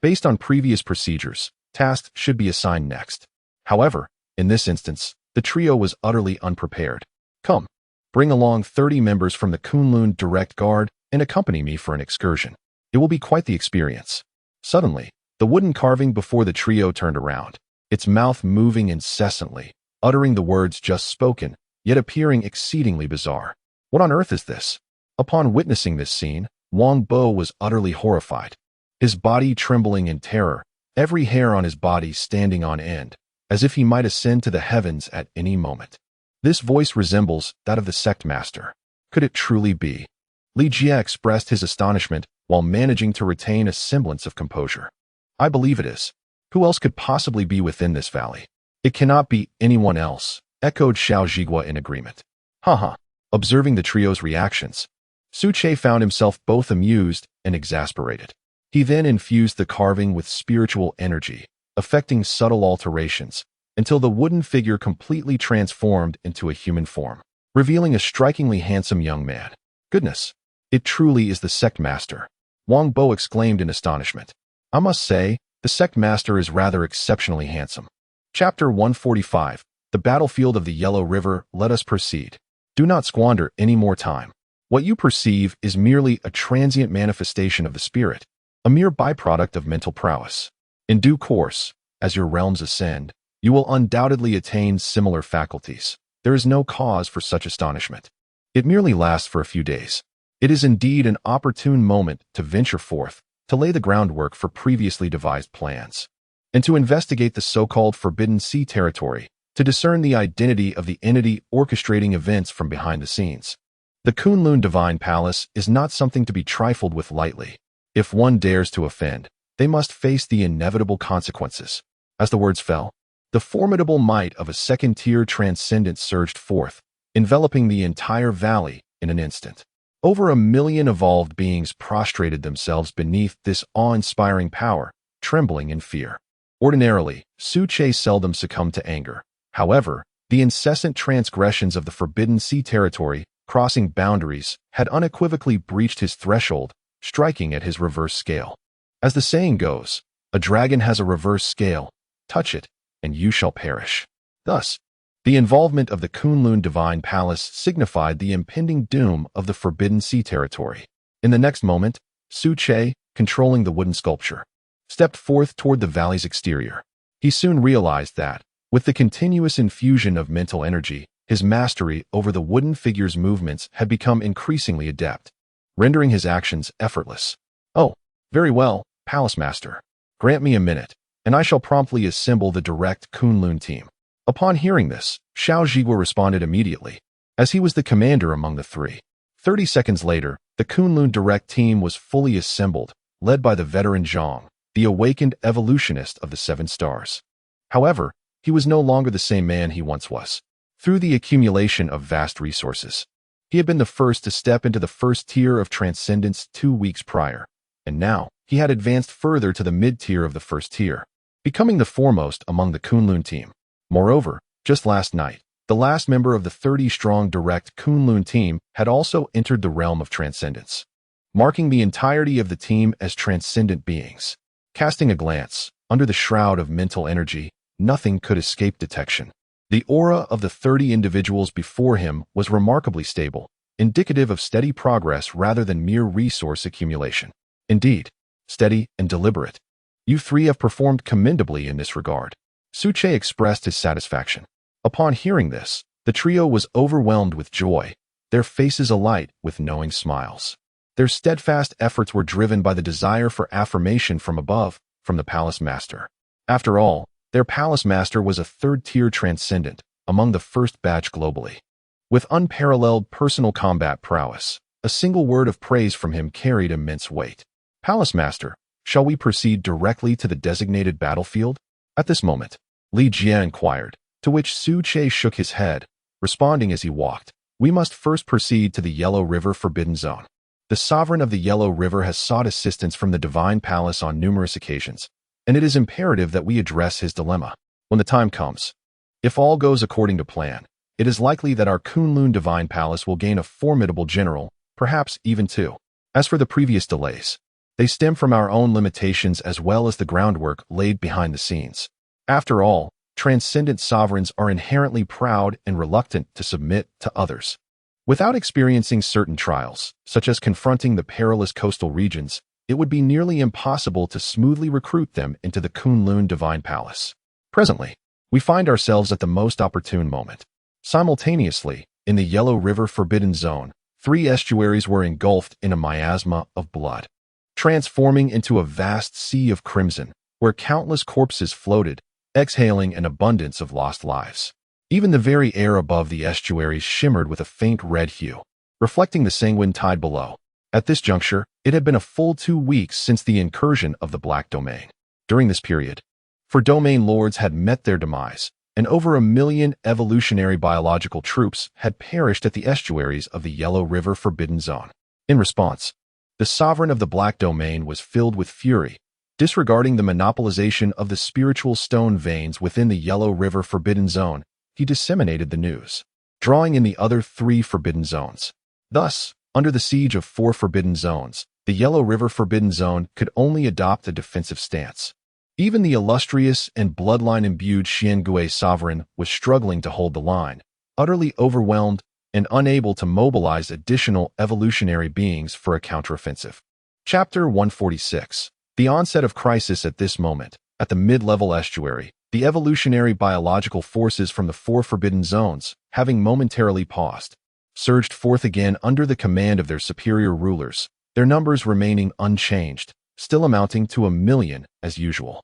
based on previous procedures, tasks should be assigned next. However, in this instance, the trio was utterly unprepared. Come, bring along 30 members from the Kunlun Direct Guard and accompany me for an excursion. It will be quite the experience. Suddenly, the wooden carving before the trio turned around, its mouth moving incessantly, uttering the words just spoken, yet appearing exceedingly bizarre. What on earth is this? Upon witnessing this scene, Wang Bo was utterly horrified, his body trembling in terror, every hair on his body standing on end, as if he might ascend to the heavens at any moment. This voice resembles that of the sect master. Could it truly be? Li Jie expressed his astonishment while managing to retain a semblance of composure. I believe it is. Who else could possibly be within this valley? It cannot be anyone else, echoed Xiao Zhigua in agreement. Haha. Observing the trio's reactions, Su Che found himself both amused and exasperated. He then infused the carving with spiritual energy, effecting subtle alterations, until the wooden figure completely transformed into a human form, revealing a strikingly handsome young man. Goodness, it truly is the sect master, Wang Bo exclaimed in astonishment. I must say, the sect master is rather exceptionally handsome. Chapter 145, The Battlefield of the Yellow River. Let us proceed. Do not squander any more time. What you perceive is merely a transient manifestation of the spirit, a mere byproduct of mental prowess. In due course, as your realms ascend, you will undoubtedly attain similar faculties. There is no cause for such astonishment. It merely lasts for a few days. It is indeed an opportune moment to venture forth, to lay the groundwork for previously devised plans, and to investigate the so-called Forbidden Sea territory, to discern the identity of the entity orchestrating events from behind the scenes. The Kunlun Divine Palace is not something to be trifled with lightly. If one dares to offend, they must face the inevitable consequences. As the words fell, the formidable might of a second-tier transcendence surged forth, enveloping the entire valley in an instant. Over 1 million evolved beings prostrated themselves beneath this awe-inspiring power, trembling in fear. Ordinarily, Su Che seldom succumbed to anger. However, the incessant transgressions of the Forbidden Sea territory, crossing boundaries, had unequivocally breached his threshold, striking at his reverse scale. As the saying goes, a dragon has a reverse scale. Touch it, and you shall perish. Thus, the involvement of the Kunlun Divine Palace signified the impending doom of the Forbidden Sea territory. In the next moment, Su Che, controlling the wooden sculpture, stepped forth toward the valley's exterior. He soon realized that, with the continuous infusion of mental energy, his mastery over the wooden figure's movements had become increasingly adept, rendering his actions effortless. Oh, very well, Palace Master. Grant me a minute, and I shall promptly assemble the direct Kunlun team. Upon hearing this, Xiao Zhigua responded immediately, as he was the commander among the three. 30 seconds later, the Kunlun direct team was fully assembled, led by the veteran Zhang, the awakened evolutionist of the Seven Stars. However, he was no longer the same man he once was. Through the accumulation of vast resources, he had been the first to step into the first tier of transcendence 2 weeks prior, and now he had advanced further to the mid-tier of the first tier, becoming the foremost among the Kunlun team. Moreover, just last night, the last member of the 30-strong direct Kunlun team had also entered the realm of transcendence, marking the entirety of the team as transcendent beings. Casting a glance, under the shroud of mental energy, nothing could escape detection. The aura of the 30 individuals before him was remarkably stable, indicative of steady progress rather than mere resource accumulation. Indeed, steady and deliberate. You three have performed commendably in this regard. Su Che expressed his satisfaction. Upon hearing this, the trio was overwhelmed with joy, their faces alight with knowing smiles. Their steadfast efforts were driven by the desire for affirmation from above, from the Palace Master. After all, their Palace Master was a third-tier transcendent, among the first batch globally. With unparalleled personal combat prowess, a single word of praise from him carried immense weight. Palace Master, shall we proceed directly to the designated battlefield? At this moment, Li Jie inquired, to which Su Che shook his head, responding as he walked, we must first proceed to the Yellow River Forbidden Zone. The sovereign of the Yellow River has sought assistance from the Divine Palace on numerous occasions, and it is imperative that we address his dilemma when the time comes. If all goes according to plan, it is likely that our Kunlun Divine Palace will gain a formidable general, perhaps even two. As for the previous delays, they stem from our own limitations as well as the groundwork laid behind the scenes. After all, transcendent sovereigns are inherently proud and reluctant to submit to others. Without experiencing certain trials, such as confronting the perilous coastal regions, it would be nearly impossible to smoothly recruit them into the Kunlun Divine Palace. Presently, we find ourselves at the most opportune moment. Simultaneously, in the Yellow River Forbidden Zone, 3 estuaries were engulfed in a miasma of blood, transforming into a vast sea of crimson, where countless corpses floated, exhaling an abundance of lost lives. Even the very air above the estuaries shimmered with a faint red hue, reflecting the sanguine tide below. At this juncture, it had been a full 2 weeks since the incursion of the Black Domain. During this period, 4 domain lords had met their demise, and over 1 million evolutionary biological troops had perished at the estuaries of the Yellow River Forbidden Zone. In response, the sovereign of the Black Domain was filled with fury. Disregarding the monopolization of the spiritual stone veins within the Yellow River Forbidden Zone, he disseminated the news, drawing in the other 3 forbidden zones. Thus, under the siege of 4 forbidden zones, the Yellow River Forbidden Zone could only adopt a defensive stance. Even the illustrious and bloodline-imbued Xiangui sovereign was struggling to hold the line, utterly overwhelmed and unable to mobilize additional evolutionary beings for a counteroffensive. Chapter 146. The onset of crisis. At this moment, at the mid-level estuary, the evolutionary biological forces from the 4 forbidden zones, having momentarily paused, surged forth again under the command of their superior rulers, their numbers remaining unchanged, still amounting to 1 million as usual.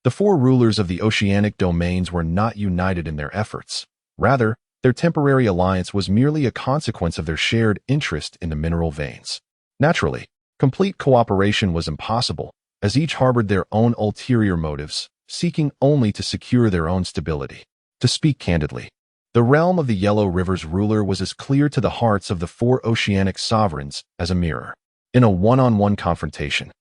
The 4 rulers of the oceanic domains were not united in their efforts. Rather, their temporary alliance was merely a consequence of their shared interest in the mineral veins. Naturally, complete cooperation was impossible, as each harbored their own ulterior motives, seeking only to secure their own stability. To speak candidly, the realm of the Yellow River's ruler was as clear to the hearts of the 4 oceanic sovereigns as a mirror. In a one-on-one confrontation,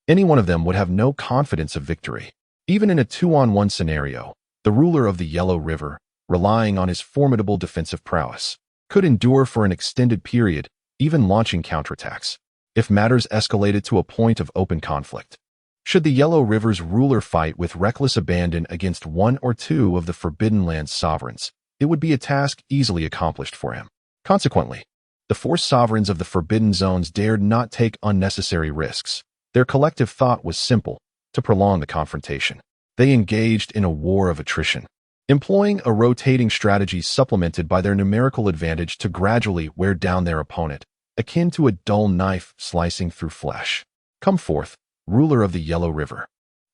any one of them would have no confidence of victory. Even in a 2-on-1 scenario, the ruler of the Yellow River, relying on his formidable defensive prowess, could endure for an extended period, even launching counterattacks, if matters escalated to a point of open conflict. Should the Yellow River's ruler fight with reckless abandon against 1 or 2 of the Forbidden Land's sovereigns, it would be a task easily accomplished for him. Consequently, the 4 sovereigns of the Forbidden Zones dared not take unnecessary risks. Their collective thought was simple: to prolong the confrontation. They engaged in a war of attrition, employing a rotating strategy supplemented by their numerical advantage to gradually wear down their opponent, akin to a dull knife slicing through flesh. Come forth, ruler of the Yellow River.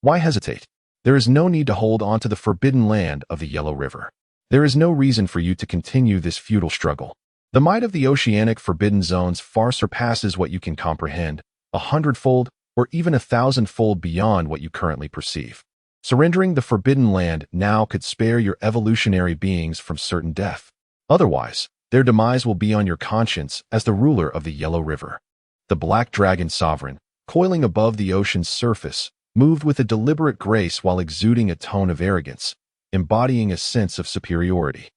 Why hesitate? There is no need to hold on to the forbidden land of the Yellow River. There is no reason for you to continue this futile struggle. The might of the oceanic forbidden zones far surpasses what you can comprehend, 100-fold or even 1,000-fold beyond what you currently perceive. Surrendering the forbidden land now could spare your evolutionary beings from certain death. Otherwise, their demise will be on your conscience as the ruler of the Yellow River. The Black Dragon Sovereign, coiling above the ocean's surface, moved with a deliberate grace while exuding a tone of arrogance, embodying a sense of superiority.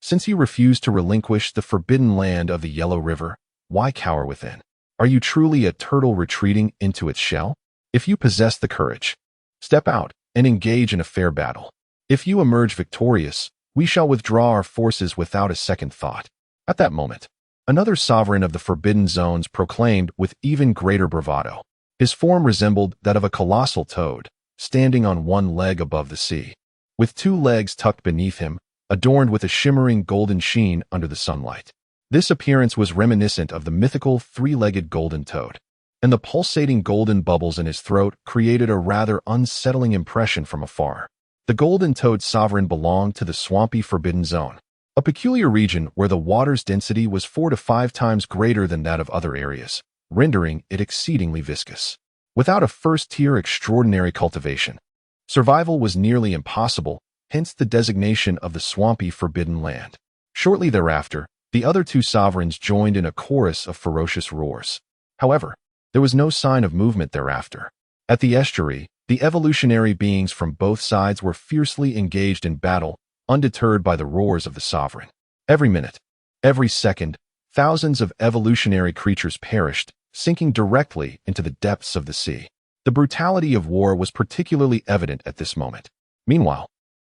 Since you refuse to relinquish the forbidden land of the Yellow River, why cower within? Are you truly a turtle retreating into its shell? If you possess the courage, step out and engage in a fair battle. If you emerge victorious, we shall withdraw our forces without a second thought. At that moment, another sovereign of the Forbidden Zones proclaimed with even greater bravado. His form resembled that of a colossal toad, standing on one leg above the sea, with 2 legs tucked beneath him, adorned with a shimmering golden sheen under the sunlight. This appearance was reminiscent of the mythical 3-legged golden toad, and the pulsating golden bubbles in his throat created a rather unsettling impression from afar. The golden toad sovereign belonged to the swampy Forbidden Zone, a peculiar region where the water's density was 4 to 5 times greater than that of other areas, rendering it exceedingly viscous. Without a first-tier extraordinary cultivation, survival was nearly impossible, hence the designation of the swampy Forbidden Land. Shortly thereafter, the other 2 sovereigns joined in a chorus of ferocious roars. However, there was no sign of movement thereafter. At the estuary, the evolutionary beings from both sides were fiercely engaged in battle, undeterred by the roars of the sovereign. Every minute, every second, thousands of evolutionary creatures perished, sinking directly into the depths of the sea. The brutality of war was particularly evident at this moment. Meanwhile,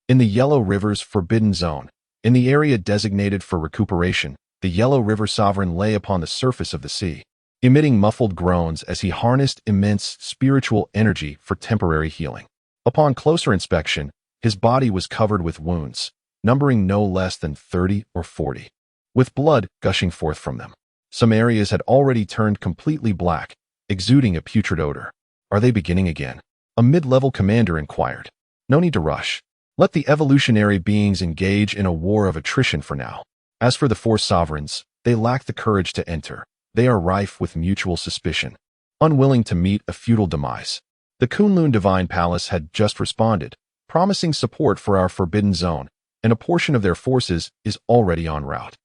in the Yellow River's Forbidden Zone, in the area designated for recuperation, the Yellow River Sovereign lay upon the surface of the sea. emitting muffled groans as he harnessed immense spiritual energy for temporary healing. Upon closer inspection, his body was covered with wounds, numbering no less than 30 or 40, with blood gushing forth from them. Some areas had already turned completely black, exuding a putrid odor. Are they beginning again? A mid-level commander inquired. No need to rush. Let the evolutionary beings engage in a war of attrition for now. As for the four sovereigns, they lack the courage to enter. They are rife with mutual suspicion, unwilling to meet a futile demise. The Kunlun Divine Palace had just responded, promising support for our forbidden zone, and a portion of their forces is already en route.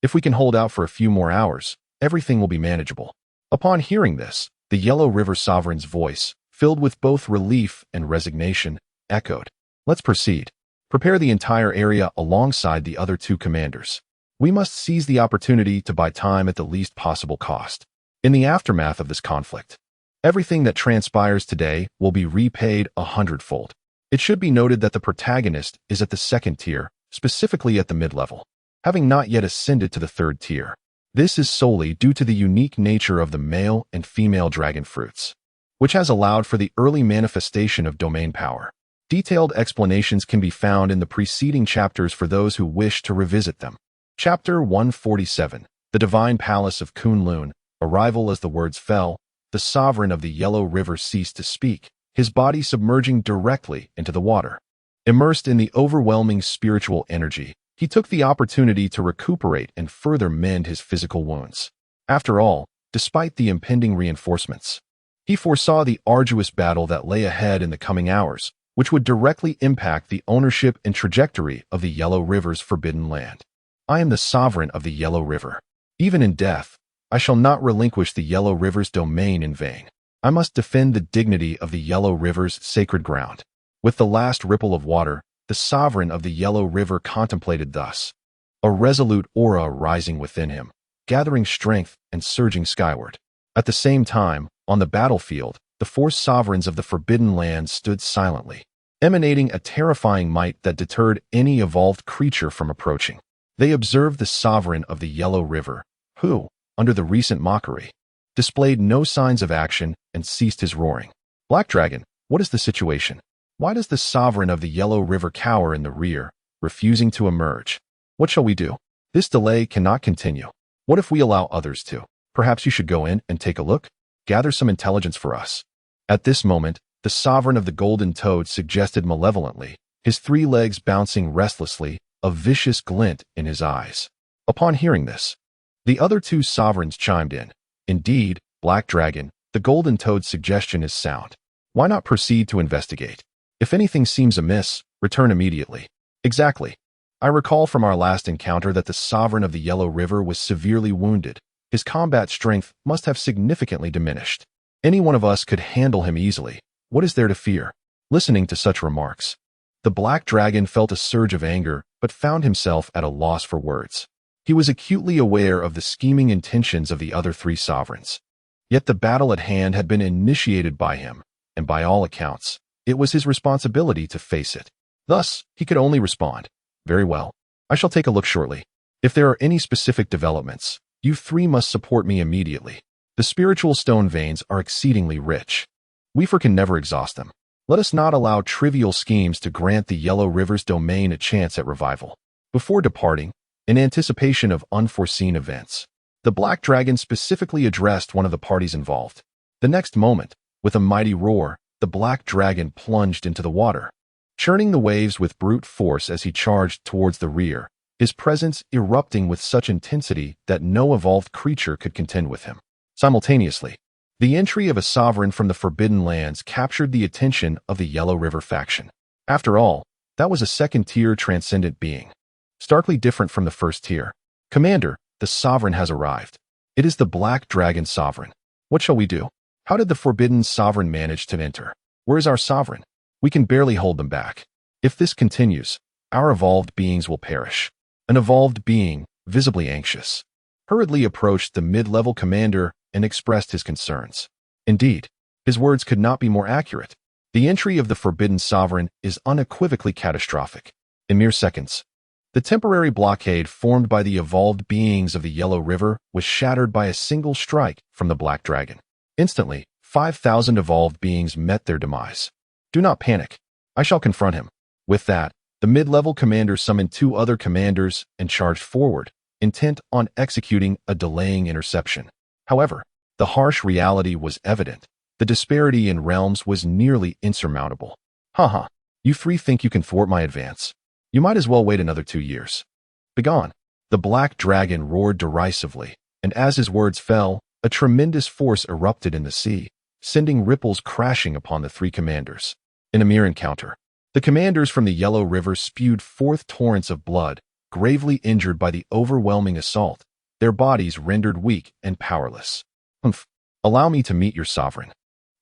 If we can hold out for a few more hours, everything will be manageable. Upon hearing this, the Yellow River Sovereign's voice, filled with both relief and resignation, echoed. Let's proceed. Prepare the entire area alongside the other two commanders. We must seize the opportunity to buy time at the least possible cost. In the aftermath of this conflict, everything that transpires today will be repaid 100-fold. It should be noted that the protagonist is at the second tier, specifically at the mid-level, having not yet ascended to the third tier. This is solely due to the unique nature of the male and female dragon fruits, which has allowed for the early manifestation of domain power. Detailed explanations can be found in the preceding chapters for those who wish to revisit them. Chapter 147, The Divine Palace of Kunlun. Arrival. As the words fell, the sovereign of the Yellow River ceased to speak, his body submerging directly into the water. Immersed in the overwhelming spiritual energy, he took the opportunity to recuperate and further mend his physical wounds. After all, despite the impending reinforcements, he foresaw the arduous battle that lay ahead in the coming hours, which would directly impact the ownership and trajectory of the Yellow River's forbidden land. I am the sovereign of the Yellow River. Even in death, I shall not relinquish the Yellow River's domain in vain. I must defend the dignity of the Yellow River's sacred ground. With the last ripple of water, the sovereign of the Yellow River contemplated thus, a resolute aura rising within him, gathering strength and surging skyward. At the same time, on the battlefield, the four sovereigns of the Forbidden Land stood silently, emanating a terrifying might that deterred any evolved creature from approaching. They observed the sovereign of the Yellow River, who, under the recent mockery, displayed no signs of action and ceased his roaring. Black Dragon, what is the situation? Why does the sovereign of the Yellow River cower in the rear, refusing to emerge? What shall we do? This delay cannot continue. What if we allow others to? Perhaps you should go in and take a look? Gather some intelligence for us. At this moment, the sovereign of the Golden Toad suggested malevolently, his three legs bouncing restlessly, a vicious glint in his eyes. Upon hearing this, the other two sovereigns chimed in. Indeed, Black Dragon, the Golden Toad's suggestion is sound. Why not proceed to investigate? If anything seems amiss, return immediately. Exactly. I recall from our last encounter that the sovereign of the Yellow River was severely wounded. His combat strength must have significantly diminished. Any one of us could handle him easily. What is there to fear? Listening to such remarks, the Black Dragon felt a surge of anger, but found himself at a loss for words. He was acutely aware of the scheming intentions of the other three sovereigns. Yet the battle at hand had been initiated by him, and by all accounts, it was his responsibility to face it. Thus, he could only respond, "Very well. I shall take a look shortly. If there are any specific developments, you three must support me immediately. The spiritual stone veins are exceedingly rich. We can never exhaust them. Let us not allow trivial schemes to grant the Yellow River's domain a chance at revival." Before departing, in anticipation of unforeseen events, the Black Dragon specifically addressed one of the parties involved. The next moment, with a mighty roar, the Black Dragon plunged into the water, churning the waves with brute force as he charged towards the rear, his presence erupting with such intensity that no evolved creature could contend with him. Simultaneously, the entry of a sovereign from the Forbidden Lands captured the attention of the Yellow River faction. After all, that was a second-tier transcendent being, starkly different from the first tier. "Commander, the sovereign has arrived. It is the Black Dragon sovereign. What shall we do? How did the Forbidden Sovereign manage to enter? Where is our sovereign? We can barely hold them back. If this continues, our evolved beings will perish." An evolved being, visibly anxious, hurriedly approached the mid-level commander and expressed his concerns. Indeed, his words could not be more accurate. The entry of the Forbidden Sovereign is unequivocally catastrophic. In mere seconds, The temporary blockade formed by the evolved beings of the Yellow River was shattered by a single strike from the Black Dragon. Instantly, 5,000 evolved beings met their demise. Do not panic. I shall confront him. With that, the mid-level commander summoned 2 other commanders and charged forward, intent on executing a delaying interception. However, the harsh reality was evident. The disparity in realms was nearly insurmountable. Haha, you 3 think you can thwart my advance? You might as well wait another 2 years. Begone! The Black Dragon roared derisively, and as his words fell, a tremendous force erupted in the sea, sending ripples crashing upon the 3 commanders. In a mere encounter, the commanders from the Yellow River spewed forth torrents of blood, gravely injured by the overwhelming assault, their bodies rendered weak and powerless. Humph! Allow me to meet your sovereign.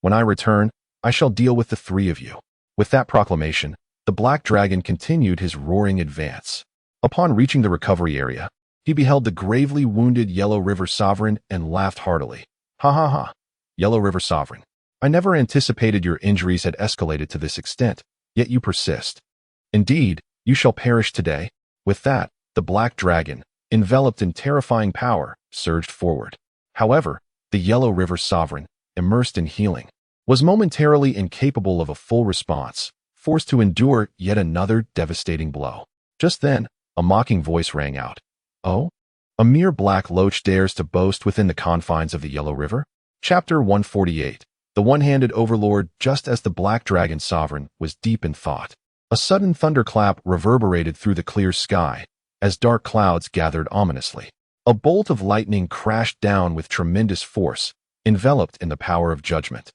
When I return, I shall deal with the 3 of you. With that proclamation, the Black Dragon continued his roaring advance. Upon reaching the recovery area, he beheld the gravely wounded Yellow River Sovereign and laughed heartily. Ha ha ha! Yellow River Sovereign, I never anticipated your injuries had escalated to this extent, yet you persist. Indeed, you shall perish today. With that, the Black Dragon, enveloped in terrifying power, surged forward. However, the Yellow River Sovereign, immersed in healing, was momentarily incapable of a full response, forced to endure yet another devastating blow. Just then, a mocking voice rang out. Oh? A mere black loach dares to boast within the confines of the Yellow River? Chapter 148. The One-Handed Overlord. Just as the Black Dragon Sovereign was deep in thought, a sudden thunderclap reverberated through the clear sky as dark clouds gathered ominously. A bolt of lightning crashed down with tremendous force, enveloped in the power of judgment.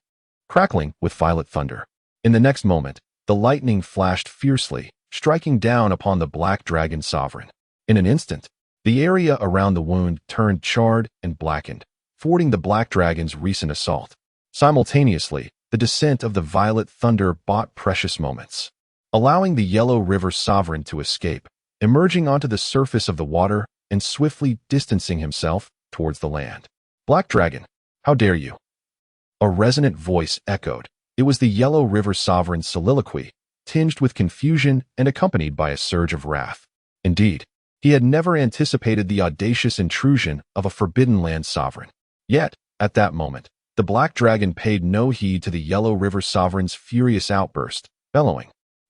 Crackling with violet thunder. In the next moment, the lightning flashed fiercely, striking down upon the Black Dragon Sovereign. In an instant, the area around the wound turned charred and blackened, thwarting the Black Dragon's recent assault. Simultaneously, the descent of the violet thunder bought precious moments, allowing the Yellow River Sovereign to escape, emerging onto the surface of the water and swiftly distancing himself towards the land. Black Dragon, how dare you? A resonant voice echoed. It was the Yellow River Sovereign's soliloquy, tinged with confusion and accompanied by a surge of wrath. Indeed, he had never anticipated the audacious intrusion of a Forbidden Land sovereign. Yet, at that moment, the Black Dragon paid no heed to the Yellow River Sovereign's furious outburst, bellowing,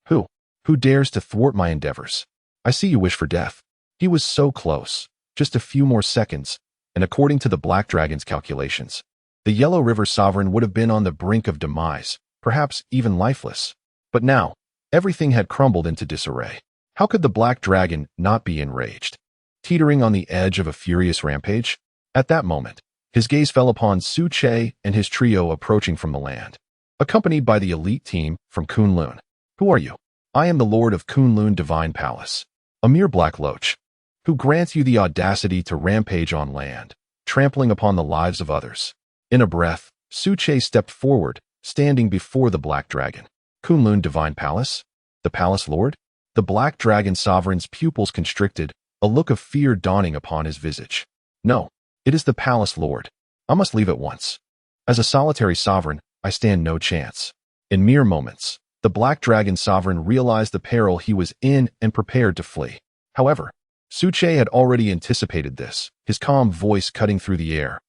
Who dares to thwart my endeavors? I see you wish for death. He was so close, just a few more seconds, and according to the Black Dragon's calculations, the Yellow River Sovereign would have been on the brink of demise, perhaps even lifeless. But now, everything had crumbled into disarray. How could the Black Dragon not be enraged? Teetering on the edge of a furious rampage? At that moment, his gaze fell upon Su Che and his trio approaching from the land, accompanied by the elite team from Kunlun. Who are you? I am the Lord of Kunlun Divine Palace, a mere black loach, who grants you the audacity to rampage on land, trampling upon the lives of others. In a breath, Su Che stepped forward, standing before the Black Dragon. Kunlun Divine Palace? The Palace Lord? The Black Dragon Sovereign's pupils constricted, a look of fear dawning upon his visage. No, it is the Palace Lord. I must leave at once. As a solitary sovereign, I stand no chance. In mere moments, the Black Dragon Sovereign realized the peril he was in and prepared to flee. However, Su Che had already anticipated this, his calm voice cutting through the air.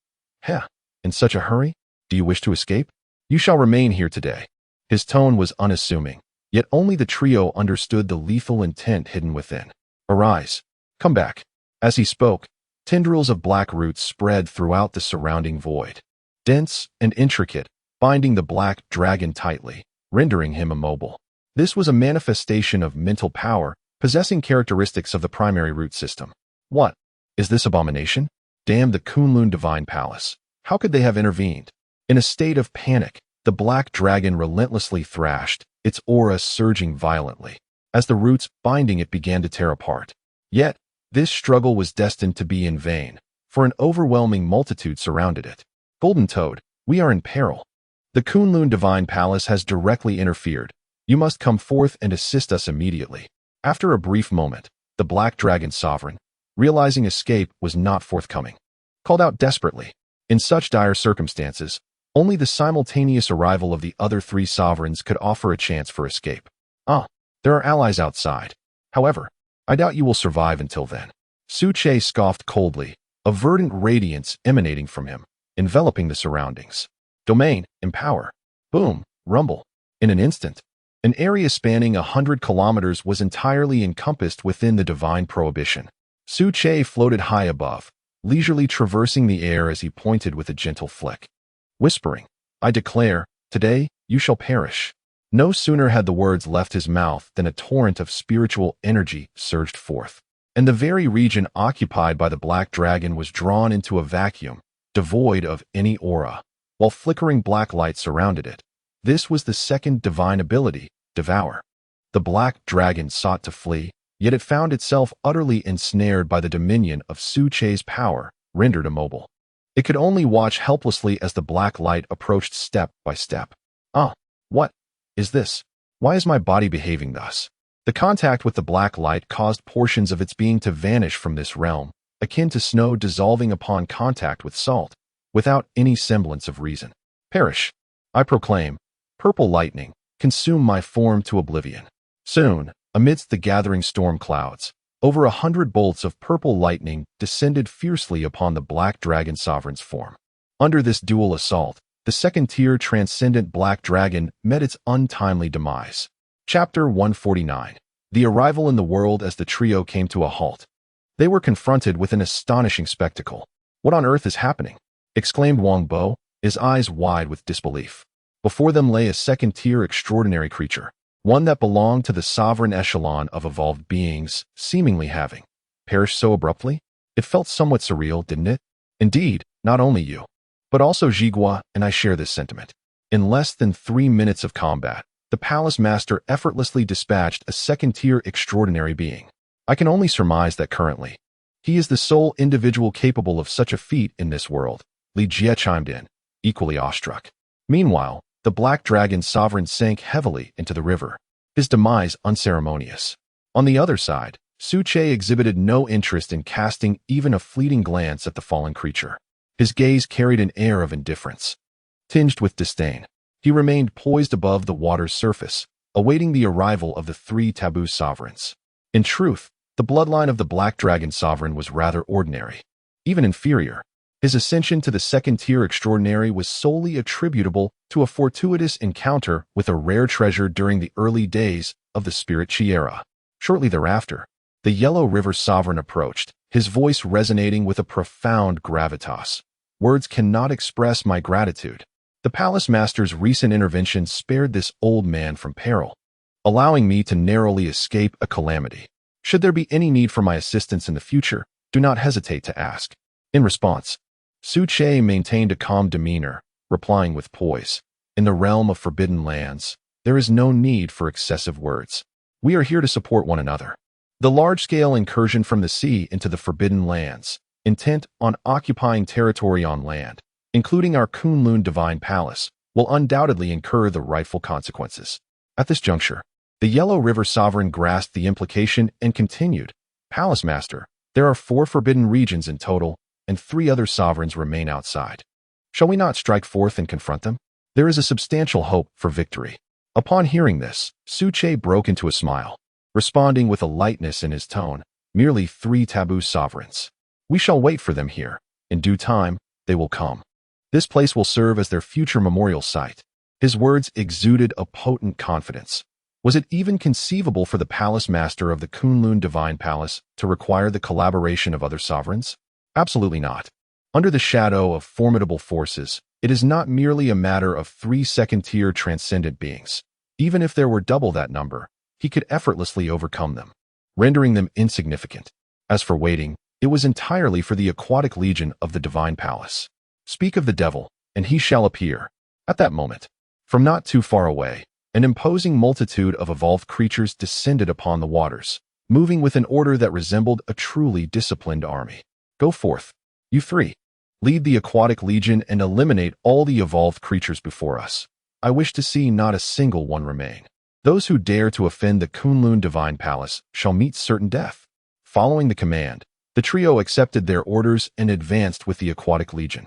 Heh, in such a hurry? Do you wish to escape? You shall remain here today. His tone was unassuming, yet only the trio understood the lethal intent hidden within. Arise. Come back. As he spoke, tendrils of black roots spread throughout the surrounding void, dense and intricate, binding the Black Dragon tightly, rendering him immobile. This was a manifestation of mental power, possessing characteristics of the primary root system. What? Is this abomination? Damn the Kunlun Divine Palace. How could they have intervened? In a state of panic, the Black Dragon relentlessly thrashed, its aura surging violently, as the roots binding it began to tear apart. Yet, this struggle was destined to be in vain, for an overwhelming multitude surrounded it. Golden Toad, we are in peril. The Kunlun Divine Palace has directly interfered. You must come forth and assist us immediately. After a brief moment, the Black Dragon Sovereign, realizing escape was not forthcoming, called out desperately. In such dire circumstances, only the simultaneous arrival of the other 3 sovereigns could offer a chance for escape. There are allies outside. However, I doubt you will survive until then. Su Che scoffed coldly, a verdant radiance emanating from him, enveloping the surroundings. Domain, empower. Boom, rumble. In an instant, an area spanning 100 kilometers was entirely encompassed within the divine prohibition. Su Che floated high above, leisurely traversing the air as he pointed with a gentle flick. Whispering, I declare, today you shall perish. No sooner had the words left his mouth than a torrent of spiritual energy surged forth, and the very region occupied by the black dragon was drawn into a vacuum, devoid of any aura, while flickering black light surrounded it. This was the second divine ability, Devour. The black dragon sought to flee, yet it found itself utterly ensnared by the dominion of Su Che's power, rendered immobile. It could only watch helplessly as the black light approached step by step. What is this? Why is my body behaving thus? The contact with the black light caused portions of its being to vanish from this realm, akin to snow dissolving upon contact with salt, without any semblance of reason. Perish, I proclaim. Purple lightning, consume my form to oblivion. Soon, amidst the gathering storm clouds, over 100 bolts of purple lightning descended fiercely upon the black dragon sovereign's form. Under this dual assault, the second-tier transcendent black dragon met its untimely demise. Chapter 149. The arrival in the world as the trio came to a halt. They were confronted with an astonishing spectacle. What on earth is happening? Exclaimed Wang Bo, his eyes wide with disbelief. Before them lay a second-tier extraordinary creature, one that belonged to the sovereign echelon of evolved beings, seemingly having perished so abruptly. It felt somewhat surreal, didn't it? Indeed, not only you, but also Jigua and I share this sentiment. In less than 3 minutes of combat, the palace master effortlessly dispatched a second-tier extraordinary being. I can only surmise that currently, he is the sole individual capable of such a feat in this world, Li Jie chimed in, equally awestruck. Meanwhile, the black dragon sovereign sank heavily into the river, his demise unceremonious. On the other side, Su Che exhibited no interest in casting even a fleeting glance at the fallen creature. His gaze carried an air of indifference, tinged with disdain. He remained poised above the water's surface, awaiting the arrival of the 3 taboo sovereigns. In truth, the bloodline of the black dragon sovereign was rather ordinary, even inferior. His ascension to the second-tier extraordinary was solely attributable to a fortuitous encounter with a rare treasure during the early days of the Spirit Chi era. Shortly thereafter, the Yellow River sovereign approached, his voice resonating with a profound gravitas. Words cannot express my gratitude. The palace master's recent intervention spared this old man from peril, allowing me to narrowly escape a calamity. Should there be any need for my assistance in the future, do not hesitate to ask. In response, Su Che maintained a calm demeanor, replying with poise. In the realm of forbidden lands, there is no need for excessive words. We are here to support one another. The large-scale incursion from the sea into the forbidden lands, intent on occupying territory on land, including our Kunlun Divine Palace, will undoubtedly incur the rightful consequences. At this juncture, the Yellow River Sovereign grasped the implication and continued, Palace Master, there are 4 forbidden regions in total, and 3 other sovereigns remain outside. Shall we not strike forth and confront them? There is a substantial hope for victory. Upon hearing this, Su Che broke into a smile, responding with a lightness in his tone, merely 3 taboo sovereigns. We shall wait for them here. In due time, they will come. This place will serve as their future memorial site. His words exuded a potent confidence. Was it even conceivable for the palace master of the Kunlun Divine Palace to require the collaboration of other sovereigns? Absolutely not. Under the shadow of formidable forces, it is not merely a matter of 3 second-tier transcendent beings. Even if there were double that number, he could effortlessly overcome them, rendering them insignificant. As for waiting, it was entirely for the aquatic legion of the Divine Palace. Speak of the devil, and he shall appear. At that moment, from not too far away, an imposing multitude of evolved creatures descended upon the waters, moving with an order that resembled a truly disciplined army. Go forth, you 3. Lead the aquatic legion and eliminate all the evolved creatures before us. I wish to see not a single one remain. Those who dare to offend the Kunlun Divine Palace shall meet certain death. Following the command, the trio accepted their orders and advanced with the aquatic legion.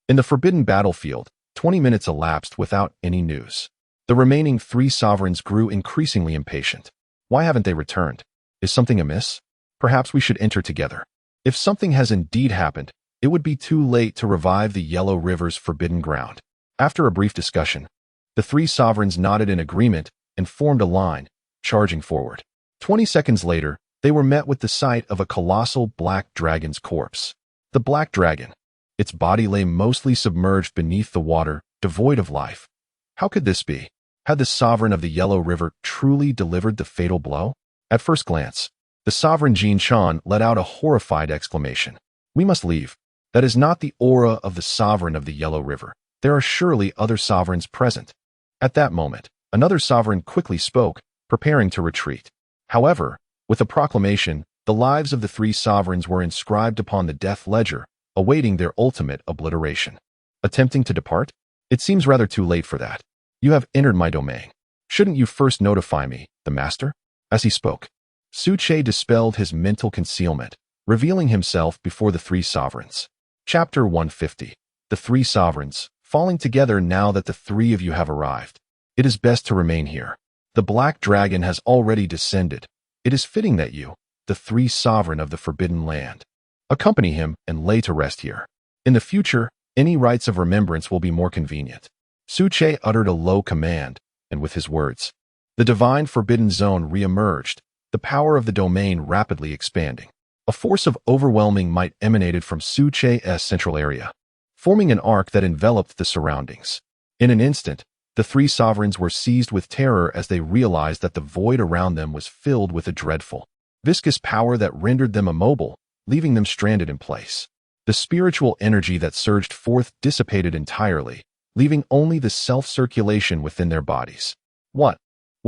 In the forbidden battlefield, 20 minutes elapsed without any news. The remaining 3 sovereigns grew increasingly impatient. Why haven't they returned? Is something amiss? Perhaps we should enter together. If something has indeed happened, it would be too late to revive the Yellow River's forbidden ground. After a brief discussion, the three sovereigns nodded in agreement and formed a line, charging forward. 20 seconds later, they were met with the sight of a colossal black dragon's corpse. The black dragon. Its body lay mostly submerged beneath the water, devoid of life. How could this be? Had the sovereign of the Yellow River truly delivered the fatal blow? At first glance, the sovereign Jin Chan let out a horrified exclamation. We must leave. That is not the aura of the sovereign of the Yellow River. There are surely other sovereigns present. At that moment, another sovereign quickly spoke, preparing to retreat. However, with the proclamation, the lives of the three sovereigns were inscribed upon the death ledger, awaiting their ultimate obliteration. Attempting to depart? It seems rather too late for that. You have entered my domain. Shouldn't you first notify me, the master? As he spoke, Su Che dispelled his mental concealment, revealing himself before the three sovereigns. Chapter 150. The three sovereigns, falling together now that the three of you have arrived. It is best to remain here. The black dragon has already descended. It is fitting that you, the three sovereign of the forbidden land, accompany him and lay to rest here. In the future, any rites of remembrance will be more convenient. Su Che uttered a low command, and with his words, the divine forbidden zone re-emerged, the power of the domain rapidly expanding. A force of overwhelming might emanated from Su Che's central area, forming an arc that enveloped the surroundings. In an instant, the three sovereigns were seized with terror as they realized that the void around them was filled with a dreadful, viscous power that rendered them immobile, leaving them stranded in place. The spiritual energy that surged forth dissipated entirely, leaving only the self-circulation within their bodies. What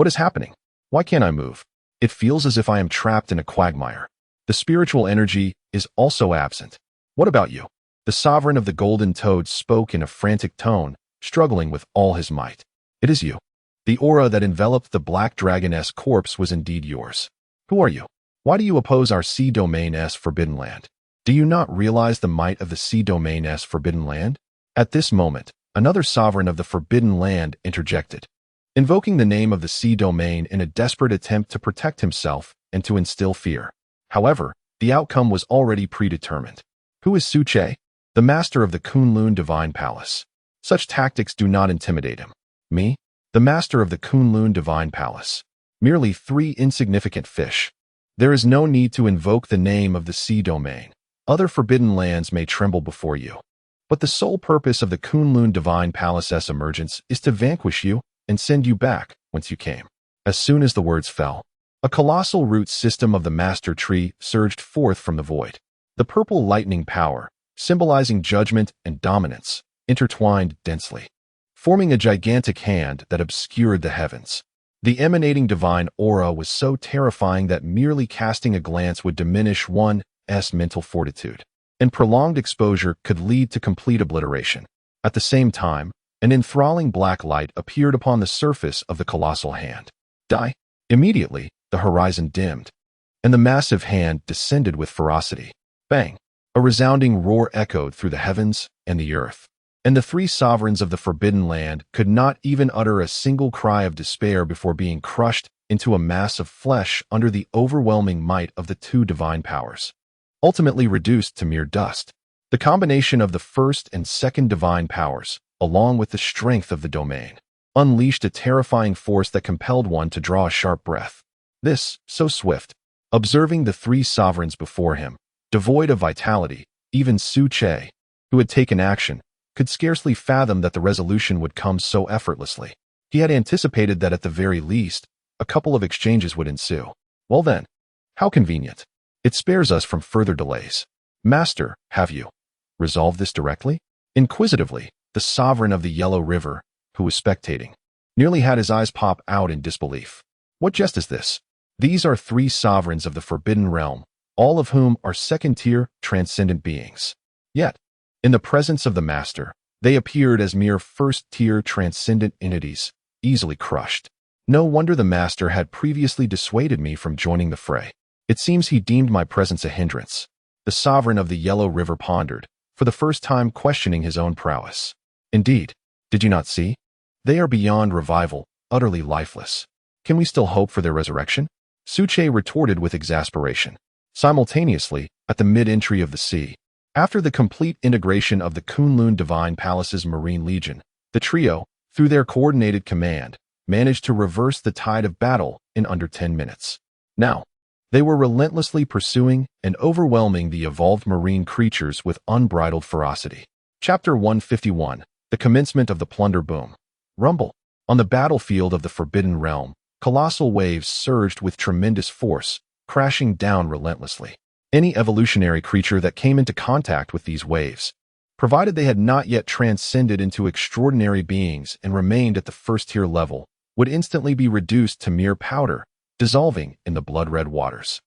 is happening? Why can't I move? It feels as if I am trapped in a quagmire. The spiritual energy is also absent. What about you? The sovereign of the golden toad spoke in a frantic tone, struggling with all his might. It is you. The aura that enveloped the black dragon's corpse was indeed yours. Who are you? Why do you oppose our sea domain's forbidden land? Do you not realize the might of the sea domain's forbidden land? At this moment, another sovereign of the forbidden land interjected, invoking the name of the sea domain in a desperate attempt to protect himself and to instill fear. However, the outcome was already predetermined. Who is Su Che? The master of the Kunlun Divine Palace. Such tactics do not intimidate him. Me? The master of the Kunlun Divine Palace. Merely three insignificant fish. There is no need to invoke the name of the sea domain. Other forbidden lands may tremble before you. But the sole purpose of the Kunlun Divine Palace's emergence is to vanquish you and send you back whence you came. As soon as the words fell, a colossal root system of the master tree surged forth from the void. The purple lightning power, symbolizing judgment and dominance, intertwined densely, forming a gigantic hand that obscured the heavens. The emanating divine aura was so terrifying that merely casting a glance would diminish one's mental fortitude, and prolonged exposure could lead to complete obliteration. At the same time, an enthralling black light appeared upon the surface of the colossal hand. Die. Immediately, the horizon dimmed, and the massive hand descended with ferocity. Bang! A resounding roar echoed through the heavens and the earth, and the three sovereigns of the forbidden land could not even utter a single cry of despair before being crushed into a mass of flesh under the overwhelming might of the two divine powers, ultimately reduced to mere dust. The combination of the first and second divine powers, along with the strength of the domain, unleashed a terrifying force that compelled one to draw a sharp breath. This, so swift, observing the three sovereigns before him, devoid of vitality, even Su Che, who had taken action, could scarcely fathom that the resolution would come so effortlessly. He had anticipated that at the very least, a couple of exchanges would ensue. Well then, how convenient. It spares us from further delays. Master, have you resolved this directly? Inquisitively, the sovereign of the Yellow River, who was spectating, nearly had his eyes pop out in disbelief. What jest is this? These are three sovereigns of the Forbidden Realm, all of whom are second-tier, transcendent beings. Yet, in the presence of the Master, they appeared as mere first-tier transcendent entities, easily crushed. No wonder the Master had previously dissuaded me from joining the fray. It seems he deemed my presence a hindrance. The sovereign of the Yellow River pondered, for the first time questioning his own prowess. Indeed, did you not see? They are beyond revival, utterly lifeless. Can we still hope for their resurrection? Suche retorted with exasperation. Simultaneously, at the mid-entry of the sea, after the complete integration of the Kunlun Divine Palace's Marine Legion, the trio, through their coordinated command, managed to reverse the tide of battle in under 10 minutes. Now, they were relentlessly pursuing and overwhelming the evolved marine creatures with unbridled ferocity. Chapter 151, The Commencement of the Plunder Boom. Rumble. On the battlefield of the Forbidden Realm, colossal waves surged with tremendous force, crashing down relentlessly. Any evolutionary creature that came into contact with these waves, provided they had not yet transcended into extraordinary beings and remained at the first-tier level, would instantly be reduced to mere powder, dissolving in the blood-red waters.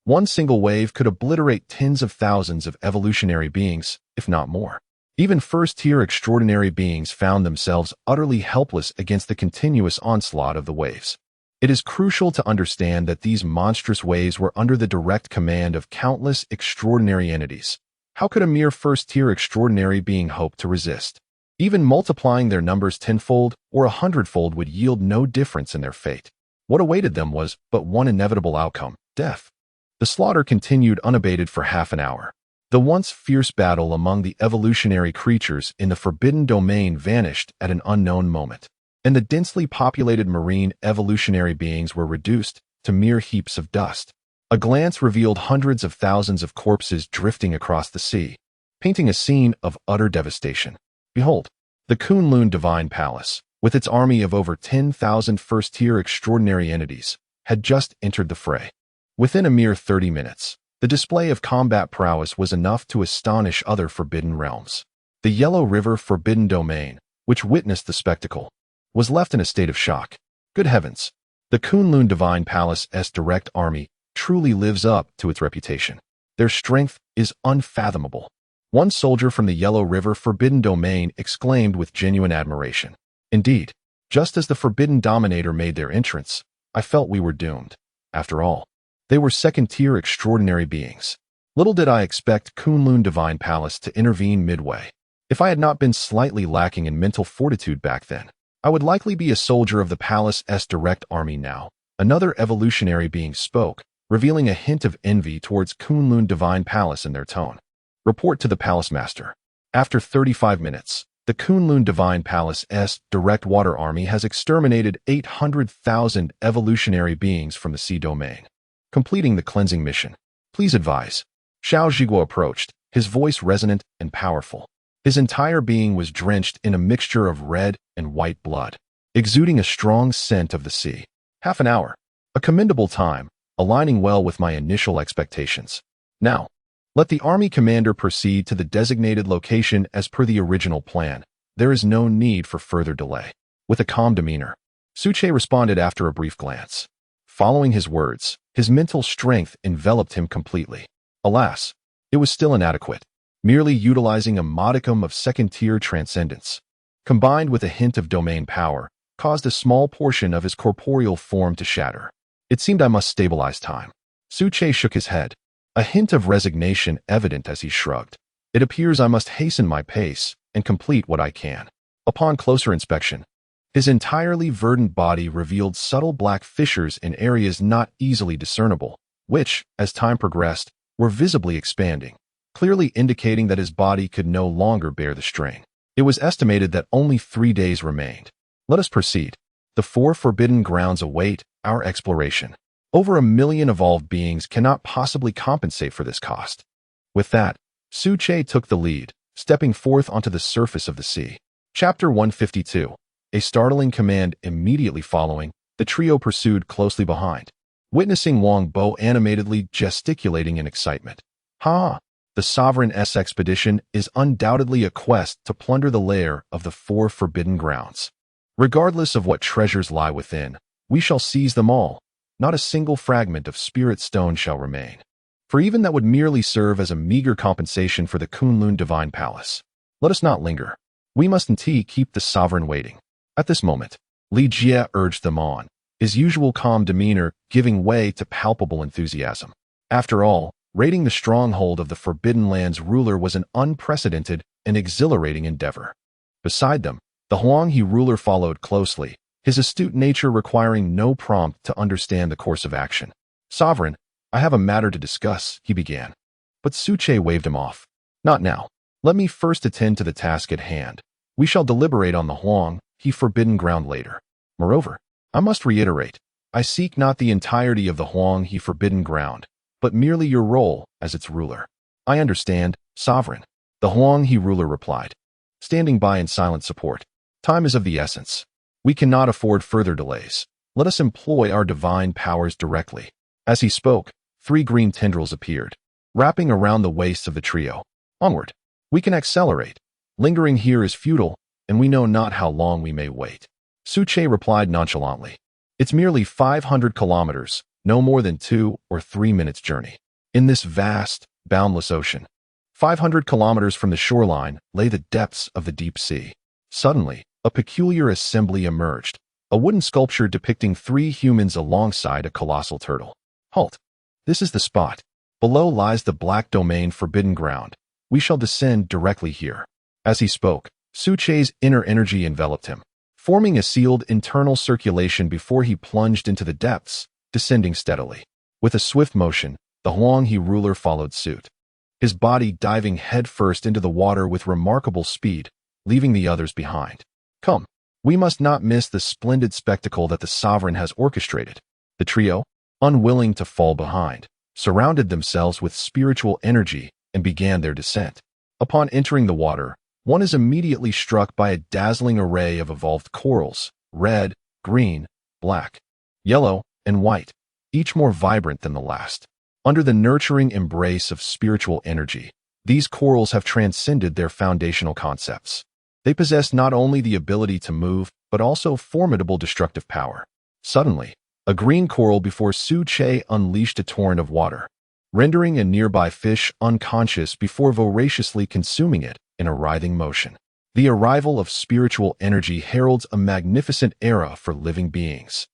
One single wave could obliterate tens of thousands of evolutionary beings, if not more. Even first-tier extraordinary beings found themselves utterly helpless against the continuous onslaught of the waves. It is crucial to understand that these monstrous waves were under the direct command of countless extraordinary entities. How could a mere first-tier extraordinary being hope to resist? Even multiplying their numbers tenfold or 100-fold would yield no difference in their fate. What awaited them was but one inevitable outcome: death. The slaughter continued unabated for half an hour. The once fierce battle among the evolutionary creatures in the Forbidden Domain vanished at an unknown moment, and the densely populated marine evolutionary beings were reduced to mere heaps of dust. A glance revealed hundreds of thousands of corpses drifting across the sea, painting a scene of utter devastation. Behold, the Kunlun Divine Palace, with its army of over 10,000 first-tier extraordinary entities, had just entered the fray. Within a mere 30 minutes, the display of combat prowess was enough to astonish other forbidden realms. The Yellow River Forbidden Domain, which witnessed the spectacle, was left in a state of shock. Good heavens! The Kunlun Divine Palace's direct army truly lives up to its reputation. Their strength is unfathomable. One soldier from the Yellow River Forbidden Domain exclaimed with genuine admiration. Indeed, just as the Forbidden Dominator made their entrance, I felt we were doomed. After all, they were second-tier extraordinary beings. Little did I expect Kunlun Divine Palace to intervene midway. If I had not been slightly lacking in mental fortitude back then, I would likely be a soldier of the palace's direct army now. Another evolutionary being spoke, revealing a hint of envy towards Kunlun Divine Palace in their tone. Report to the Palace Master. After 35 minutes, the Kunlun Divine Palace's direct water army has exterminated 800,000 evolutionary beings from the sea domain, completing the cleansing mission. Please advise. Xiao Zhiguo approached, his voice resonant and powerful. His entire being was drenched in a mixture of red and white blood, exuding a strong scent of the sea. Half an hour. A commendable time, aligning well with my initial expectations. Now, let the army commander proceed to the designated location as per the original plan. There is no need for further delay. With a calm demeanor, Suche responded after a brief glance. Following his words, his mental strength enveloped him completely. Alas, it was still inadequate, merely utilizing a modicum of second-tier transcendence, combined with a hint of domain power, caused a small portion of his corporeal form to shatter. It seemed I must stabilize time. Suche shook his head, a hint of resignation evident as he shrugged. It appears I must hasten my pace and complete what I can. Upon closer inspection, his entirely verdant body revealed subtle black fissures in areas not easily discernible, which, as time progressed, were visibly expanding, clearly indicating that his body could no longer bear the strain. It was estimated that only 3 days remained. Let us proceed. The 4 forbidden grounds await our exploration. Over 1 million evolved beings cannot possibly compensate for this cost. With that, Suche took the lead, stepping forth onto the surface of the sea. Chapter 152. A startling command immediately following, the trio pursued closely behind, witnessing Wang Bo animatedly gesticulating in excitement. Ha! The Sovereign's expedition is undoubtedly a quest to plunder the lair of the 4 forbidden grounds. Regardless of what treasures lie within, we shall seize them all. Not a single fragment of spirit stone shall remain. For even that would merely serve as a meager compensation for the Kunlun Divine Palace. Let us not linger. We must indeed keep the sovereign waiting. At this moment, Li Jie urged them on, his usual calm demeanor giving way to palpable enthusiasm. After all, raiding the stronghold of the Forbidden Land's ruler was an unprecedented and exhilarating endeavor. Beside them, the Huanghe ruler followed closely, his astute nature requiring no prompt to understand the course of action. "Sovereign, I have a matter to discuss," he began. But Suche waved him off. "Not now. Let me first attend to the task at hand. We shall deliberate on the Huang, he forbidden ground later. Moreover, I must reiterate, I seek not the entirety of the Huang, he forbidden ground, but merely your role as its ruler." "I understand, Sovereign," the Huang he ruler replied, standing by in silent support. "Time is of the essence. We cannot afford further delays. Let us employ our divine powers directly." As he spoke, 3 green tendrils appeared, wrapping around the waists of the trio. "Onward. We can accelerate. Lingering here is futile, and we know not how long we may wait." Suche replied nonchalantly. "It's merely 500 kilometers, no more than 2 or 3 minutes' journey. In this vast, boundless ocean, 500 kilometers from the shoreline lay the depths of the deep sea." Suddenly, a peculiar assembly emerged, a wooden sculpture depicting 3 humans alongside a colossal turtle. "Halt! This is the spot. Below lies the black domain forbidden ground. We shall descend directly here." As he spoke, Suche's inner energy enveloped him, forming a sealed internal circulation before he plunged into the depths, descending steadily. With a swift motion, the Huanghe ruler followed suit, his body diving headfirst into the water with remarkable speed, leaving the others behind. "Come, we must not miss the splendid spectacle that the sovereign has orchestrated." The trio, unwilling to fall behind, surrounded themselves with spiritual energy and began their descent. Upon entering the water, one is immediately struck by a dazzling array of evolved corals, red, green, black, yellow, and white, each more vibrant than the last. Under the nurturing embrace of spiritual energy, these corals have transcended their foundational concepts. They possess not only the ability to move, but also formidable destructive power. Suddenly, a green coral before Suche unleashed a torrent of water, rendering a nearby fish unconscious before voraciously consuming it in a writhing motion. The arrival of spiritual energy heralds a magnificent era for living beings.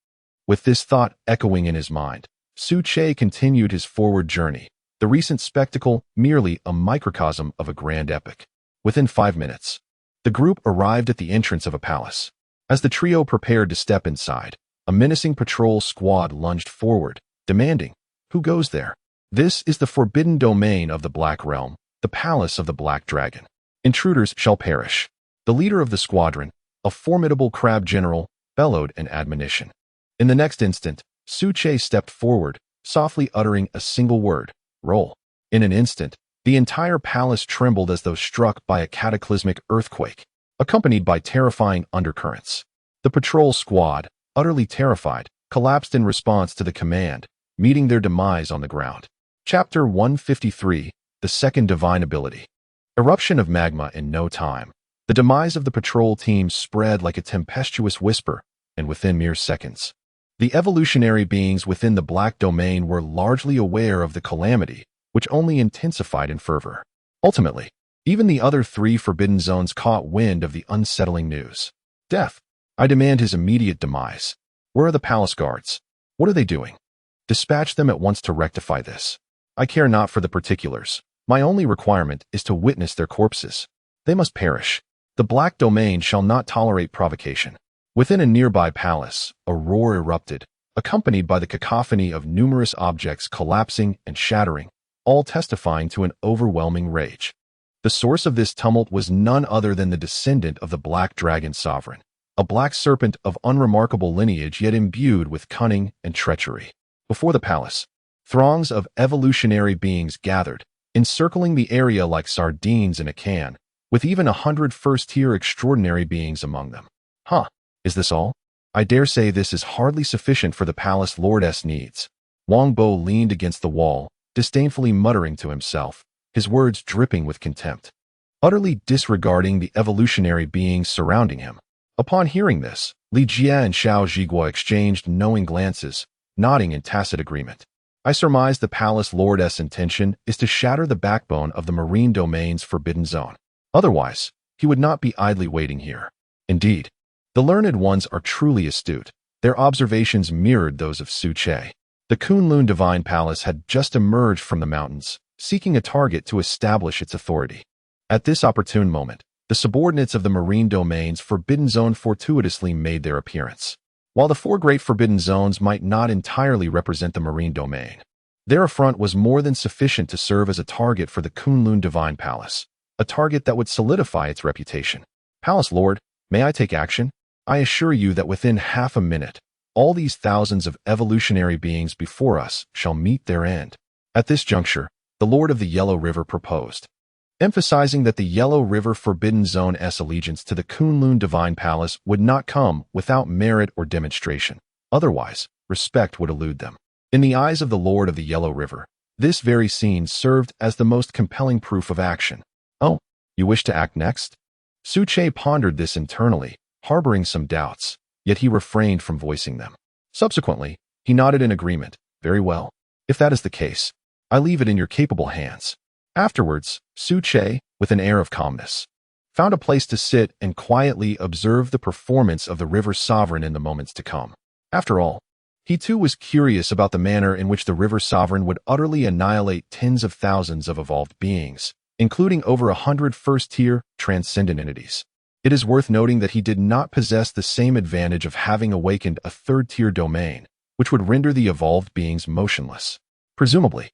With this thought echoing in his mind, Suche continued his forward journey, the recent spectacle merely a microcosm of a grand epic. Within 5 minutes, the group arrived at the entrance of a palace. As the trio prepared to step inside, a menacing patrol squad lunged forward, demanding, "Who goes there?" "This is the forbidden domain of the Black Realm, the palace of the Black Dragon. Intruders shall perish." The leader of the squadron, a formidable crab general, bellowed an admonition. In the next instant, Suche stepped forward, softly uttering a single word, "Roll." In an instant, the entire palace trembled as though struck by a cataclysmic earthquake, accompanied by terrifying undercurrents. The patrol squad, utterly terrified, collapsed in response to the command, meeting their demise on the ground. Chapter 153, The Second Divine Ability. Eruption of magma in no time. The demise of the patrol team spread like a tempestuous whisper, and within mere seconds, the evolutionary beings within the black domain were largely aware of the calamity, which only intensified in fervor. Ultimately, even the other 3 forbidden zones caught wind of the unsettling news. "Death! I demand his immediate demise. Where are the palace guards? What are they doing? Dispatch them at once to rectify this. I care not for the particulars. My only requirement is to witness their corpses. They must perish. The black domain shall not tolerate provocation." Within a nearby palace, a roar erupted, accompanied by the cacophony of numerous objects collapsing and shattering, all testifying to an overwhelming rage. The source of this tumult was none other than the descendant of the Black Dragon Sovereign, a black serpent of unremarkable lineage yet imbued with cunning and treachery. Before the palace, throngs of evolutionary beings gathered, encircling the area like sardines in a can, with even 100 first-tier extraordinary beings among them. "Huh, is this all? I dare say this is hardly sufficient for the palace lord's needs." Wang Bo leaned against the wall, disdainfully muttering to himself, his words dripping with contempt, utterly disregarding the evolutionary beings surrounding him. Upon hearing this, Li Jia and Xiao Zhiguo exchanged knowing glances, nodding in tacit agreement. "I surmise the palace lord's intention is to shatter the backbone of the marine domain's forbidden zone. Otherwise, he would not be idly waiting here." Indeed, the learned ones are truly astute. Their observations mirrored those of Suche. The Kunlun Divine Palace had just emerged from the mountains, seeking a target to establish its authority. At this opportune moment, the subordinates of the marine domain's forbidden zone fortuitously made their appearance. While the four great forbidden zones might not entirely represent the marine domain, their affront was more than sufficient to serve as a target for the Kunlun Divine Palace, a target that would solidify its reputation. Palace Lord, may I take action? I assure you that within half a minute, all these thousands of evolutionary beings before us shall meet their end. At this juncture, the Lord of the Yellow River proposed, emphasizing that the Yellow River Forbidden Zone's allegiance to the Kunlun Divine Palace would not come without merit or demonstration. Otherwise, respect would elude them. In the eyes of the Lord of the Yellow River, this very scene served as the most compelling proof of action. Oh, you wish to act next? Su Che pondered this internally, harboring some doubts, yet he refrained from voicing them. Subsequently, he nodded in agreement. Very well. If that is the case, I leave it in your capable hands. Afterwards, Su Che, with an air of calmness, found a place to sit and quietly observe the performance of the River Sovereign in the moments to come. After all, he too was curious about the manner in which the River Sovereign would utterly annihilate tens of thousands of evolved beings, including over 100 first-tier, transcendent entities. It is worth noting that he did not possess the same advantage of having awakened a third-tier domain, which would render the evolved beings motionless. Presumably,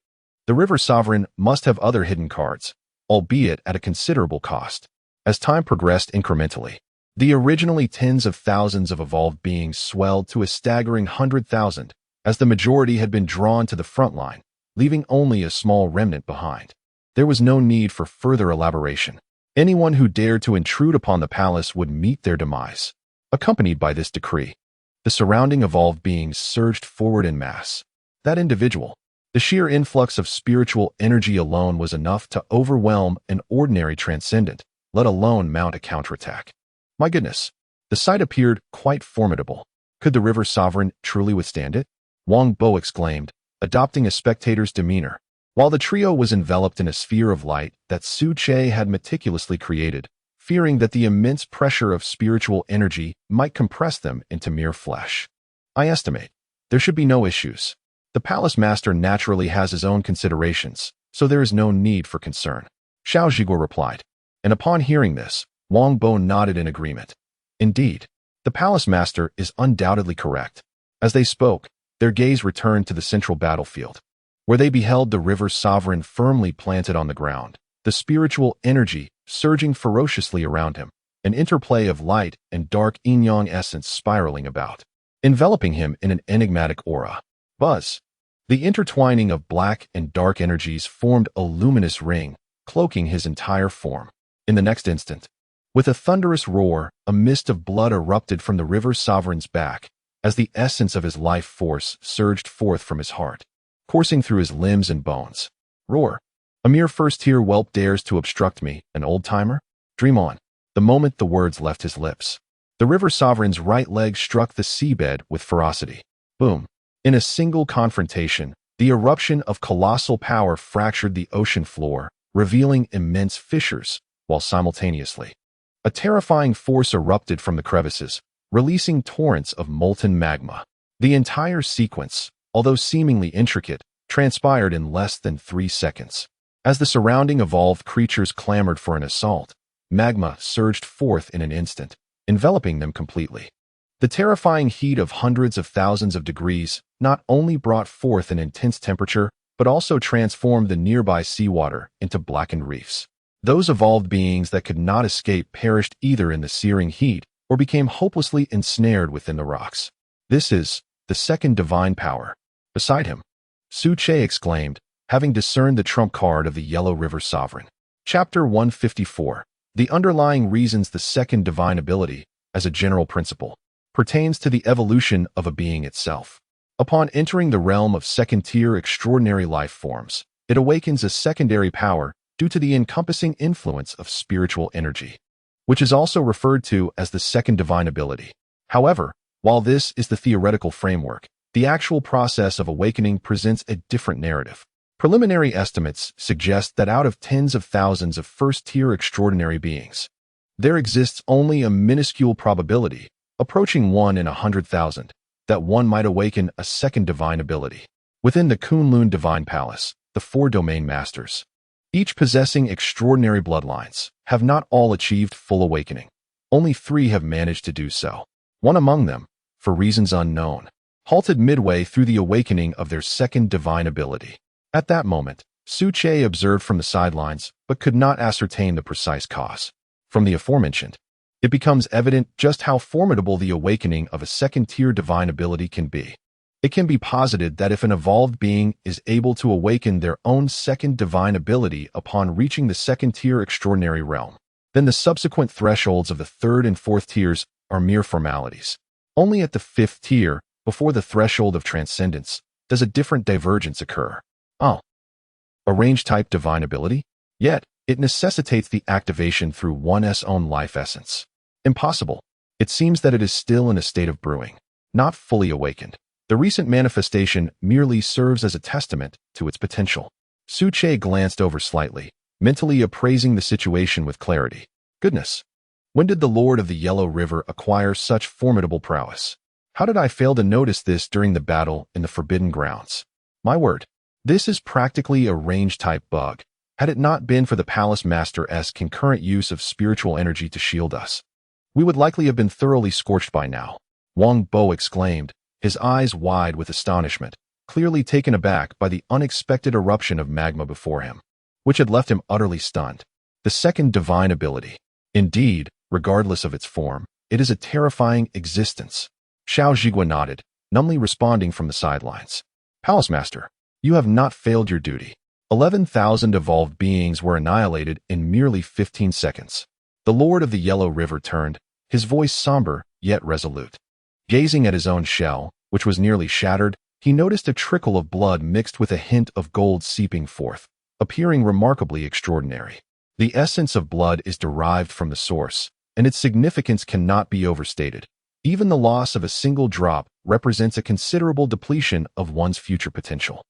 the River Sovereign must have other hidden cards, albeit at a considerable cost. As time progressed incrementally, the originally tens of thousands of evolved beings swelled to a staggering 100,000, as the majority had been drawn to the front line, leaving only a small remnant behind. There was no need for further elaboration. Anyone who dared to intrude upon the palace would meet their demise. Accompanied by this decree, the surrounding evolved beings surged forward en masse. That individual, the sheer influx of spiritual energy alone was enough to overwhelm an ordinary transcendent, let alone mount a counterattack. My goodness, the sight appeared quite formidable. Could the River Sovereign truly withstand it? Wang Bo exclaimed, adopting a spectator's demeanor, while the trio was enveloped in a sphere of light that Su Che had meticulously created, fearing that the immense pressure of spiritual energy might compress them into mere flesh. I estimate there should be no issues. The palace master naturally has his own considerations, so there is no need for concern. Xiao Zhiguo replied, and upon hearing this, Wang Bo nodded in agreement. Indeed, the palace master is undoubtedly correct. As they spoke, their gaze returned to the central battlefield, where they beheld the River Sovereign firmly planted on the ground, the spiritual energy surging ferociously around him, an interplay of light and dark yin-yang essence spiraling about, enveloping him in an enigmatic aura. Buzz. The intertwining of black and dark energies formed a luminous ring, cloaking his entire form. In the next instant, with a thunderous roar, a mist of blood erupted from the River Sovereign's back, as the essence of his life force surged forth from his heart, coursing through his limbs and bones. Roar. A mere first-tier whelp dares to obstruct me, an old-timer? Dream on. The moment the words left his lips, the River Sovereign's right leg struck the seabed with ferocity. Boom. In a single confrontation, the eruption of colossal power fractured the ocean floor, revealing immense fissures, while simultaneously, a terrifying force erupted from the crevices, releasing torrents of molten magma. The entire sequence, although seemingly intricate, transpired in less than 3 seconds. As the surrounding evolved creatures clamored for an assault, magma surged forth in an instant, enveloping them completely. The terrifying heat of hundreds of thousands of degrees not only brought forth an intense temperature, but also transformed the nearby seawater into blackened reefs. Those evolved beings that could not escape perished either in the searing heat or became hopelessly ensnared within the rocks. This is the second divine power. Beside him, Su Che exclaimed, having discerned the trump card of the Yellow River Sovereign. Chapter 154. The underlying reasons the second divine ability, as a general principle, pertains to the evolution of a being itself. Upon entering the realm of second-tier extraordinary life forms, it awakens a secondary power due to the encompassing influence of spiritual energy, which is also referred to as the second divine ability. However, while this is the theoretical framework, the actual process of awakening presents a different narrative. Preliminary estimates suggest that out of tens of thousands of first-tier extraordinary beings, there exists only a minuscule probability, approaching 1 in 100,000, that one might awaken a second divine ability. Within the Kunlun Divine Palace, the 4 domain masters, each possessing extraordinary bloodlines, have not all achieved full awakening. Only 3 have managed to do so. One among them, for reasons unknown, halted midway through the awakening of their second divine ability. At that moment, Su Che observed from the sidelines, but could not ascertain the precise cause. From the aforementioned, it becomes evident just how formidable the awakening of a second-tier divine ability can be. It can be posited that if an evolved being is able to awaken their own second divine ability upon reaching the second-tier extraordinary realm, then the subsequent thresholds of the third and fourth tiers are mere formalities. Only at the fifth tier, before the threshold of transcendence, does a different divergence occur. Oh, a range-type divine ability? Yet, it necessitates the activation through one's own life essence. Impossible. It seems that it is still in a state of brewing, not fully awakened. The recent manifestation merely serves as a testament to its potential. Su Che glanced over slightly, mentally appraising the situation with clarity. Goodness! When did the Lord of the Yellow River acquire such formidable prowess? How did I fail to notice this during the battle in the Forbidden Grounds? My word, this is practically a range-type bug. Had it not been for the Palace Master's concurrent use of spiritual energy to shield us, we would likely have been thoroughly scorched by now. Wang Bo exclaimed, his eyes wide with astonishment, clearly taken aback by the unexpected eruption of magma before him, which had left him utterly stunned. The second divine ability. Indeed, regardless of its form, it is a terrifying existence. Xiao Zhigua nodded, numbly responding from the sidelines. Palace Master, you have not failed your duty. 11,000 evolved beings were annihilated in merely 15 seconds. The Lord of the Yellow River turned, his voice somber, yet resolute. Gazing at his own shell, which was nearly shattered, he noticed a trickle of blood mixed with a hint of gold seeping forth, appearing remarkably extraordinary. The essence of blood is derived from the source, and its significance cannot be overstated. Even the loss of a single drop represents a considerable depletion of one's future potential.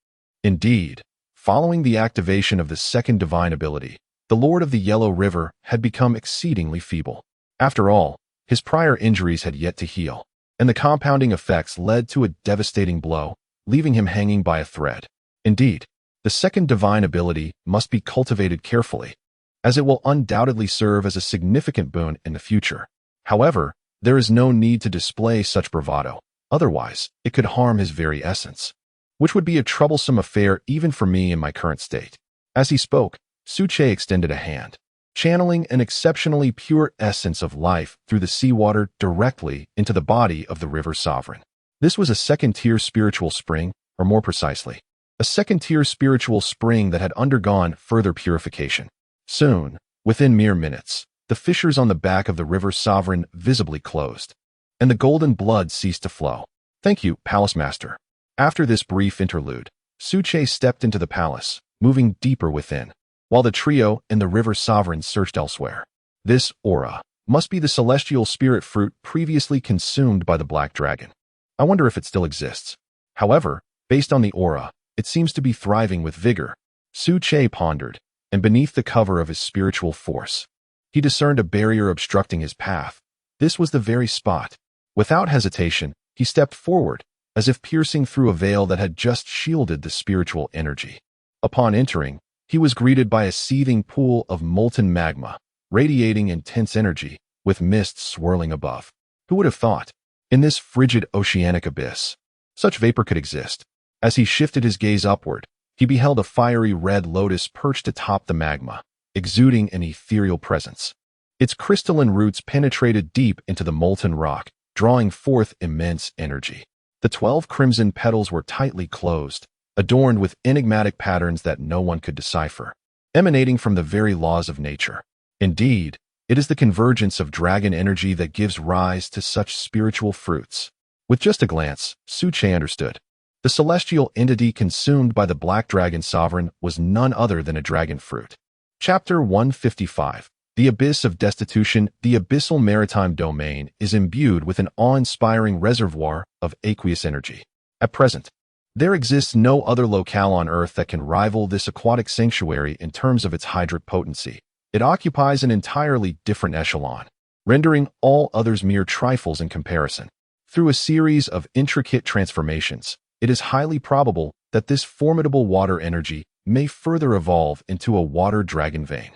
Indeed, following the activation of the second divine ability, the Lord of the Yellow River had become exceedingly feeble. After all, his prior injuries had yet to heal, and the compounding effects led to a devastating blow, leaving him hanging by a thread. Indeed, the second divine ability must be cultivated carefully, as it will undoubtedly serve as a significant boon in the future. However, there is no need to display such bravado, otherwise it could harm his very essence, which would be a troublesome affair even for me in my current state. As he spoke, Su Che extended a hand, channeling an exceptionally pure essence of life through the seawater directly into the body of the river sovereign. This was a second-tier spiritual spring, or more precisely, a second-tier spiritual spring that had undergone further purification. Soon, within mere minutes, the fissures on the back of the river sovereign visibly closed, and the golden blood ceased to flow. Thank you, Palace Master. After this brief interlude, Su Che stepped into the palace, moving deeper within, while the trio and the river sovereign searched elsewhere. This aura must be the celestial spirit fruit previously consumed by the black dragon. I wonder if it still exists. However, based on the aura, it seems to be thriving with vigor. Su Che pondered, and beneath the cover of his spiritual force, he discerned a barrier obstructing his path. This was the very spot. Without hesitation, he stepped forward, as if piercing through a veil that had just shielded the spiritual energy. Upon entering, he was greeted by a seething pool of molten magma, radiating intense energy, with mists swirling above. Who would have thought? In this frigid oceanic abyss, such vapor could exist. As he shifted his gaze upward, he beheld a fiery red lotus perched atop the magma, exuding an ethereal presence. Its crystalline roots penetrated deep into the molten rock, drawing forth immense energy. The 12 crimson petals were tightly closed, adorned with enigmatic patterns that no one could decipher, emanating from the very laws of nature. Indeed, it is the convergence of dragon energy that gives rise to such spiritual fruits. With just a glance, Su Che understood. The celestial entity consumed by the black dragon sovereign was none other than a dragon fruit. Chapter 155. The Abyss of Destitution. The abyssal maritime domain is imbued with an awe-inspiring reservoir of aqueous energy. At present, there exists no other locale on Earth that can rival this aquatic sanctuary in terms of its hydric potency. It occupies an entirely different echelon, rendering all others mere trifles in comparison. Through a series of intricate transformations, it is highly probable that this formidable water energy may further evolve into a water dragon vein.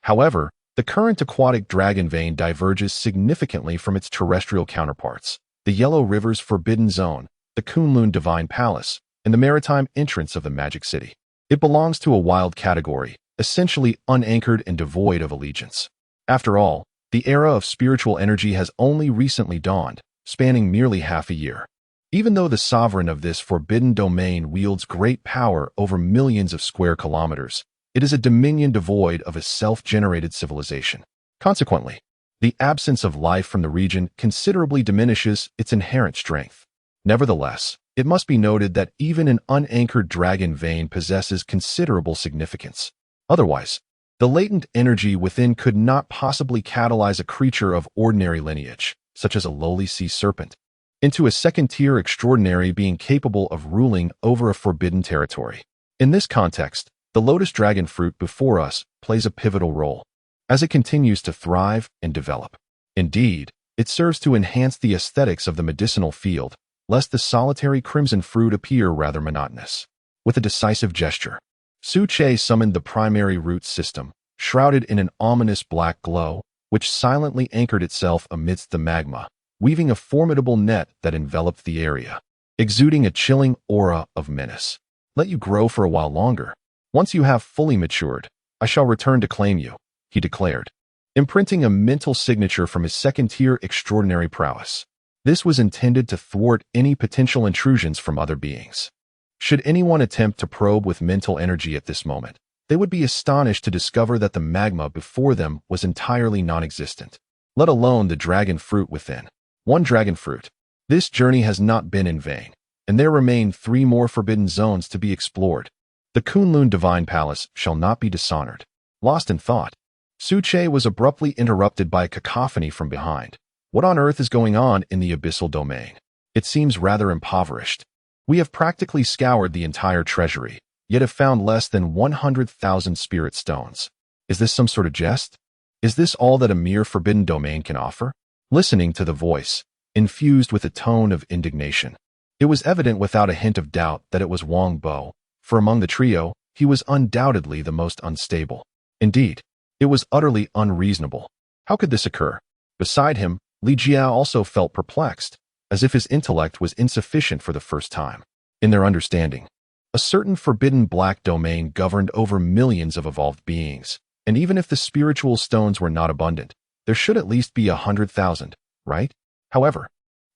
However, the current aquatic dragon vein diverges significantly from its terrestrial counterparts. the Yellow River's forbidden zone, the Kunlun Divine Palace, and the maritime entrance of the Magic City. It belongs to a wild category, essentially unanchored and devoid of allegiance. After all, the era of spiritual energy has only recently dawned, spanning merely half a year. Even though the sovereign of this forbidden domain wields great power over millions of square kilometers, it is a dominion devoid of a self-generated civilization. Consequently, the absence of life from the region considerably diminishes its inherent strength. Nevertheless, it must be noted that even an unanchored dragon vein possesses considerable significance. Otherwise, the latent energy within could not possibly catalyze a creature of ordinary lineage, such as a lowly sea serpent, into a second-tier extraordinary being capable of ruling over a forbidden territory. In this context, the lotus dragon fruit before us plays a pivotal role, as it continues to thrive and develop. Indeed, it serves to enhance the aesthetics of the medicinal field, lest the solitary crimson fruit appear rather monotonous. With a decisive gesture, Su Che summoned the primary root system, shrouded in an ominous black glow, which silently anchored itself amidst the magma, weaving a formidable net that enveloped the area, exuding a chilling aura of menace. Let you grow for a while longer. Once you have fully matured, I shall return to claim you, he declared, imprinting a mental signature from his second-tier extraordinary prowess. This was intended to thwart any potential intrusions from other beings. Should anyone attempt to probe with mental energy at this moment, they would be astonished to discover that the magma before them was entirely non-existent, let alone the dragon fruit within. One dragon fruit. This journey has not been in vain, and there remain 3 more forbidden zones to be explored. The Kunlun Divine Palace shall not be dishonored. Lost in thought, Su Che was abruptly interrupted by a cacophony from behind. What on earth is going on in the abyssal domain? It seems rather impoverished. We have practically scoured the entire treasury, yet have found less than 100,000 spirit stones. Is this some sort of jest? Is this all that a mere forbidden domain can offer? Listening to the voice, infused with a tone of indignation, it was evident without a hint of doubt that it was Wang Bo, for among the trio, he was undoubtedly the most unstable. Indeed, it was utterly unreasonable. How could this occur? Beside him, Li Jia also felt perplexed, as if his intellect was insufficient for the first time. In their understanding, a certain forbidden black domain governed over millions of evolved beings, and even if the spiritual stones were not abundant, there should at least be 100,000, right? However,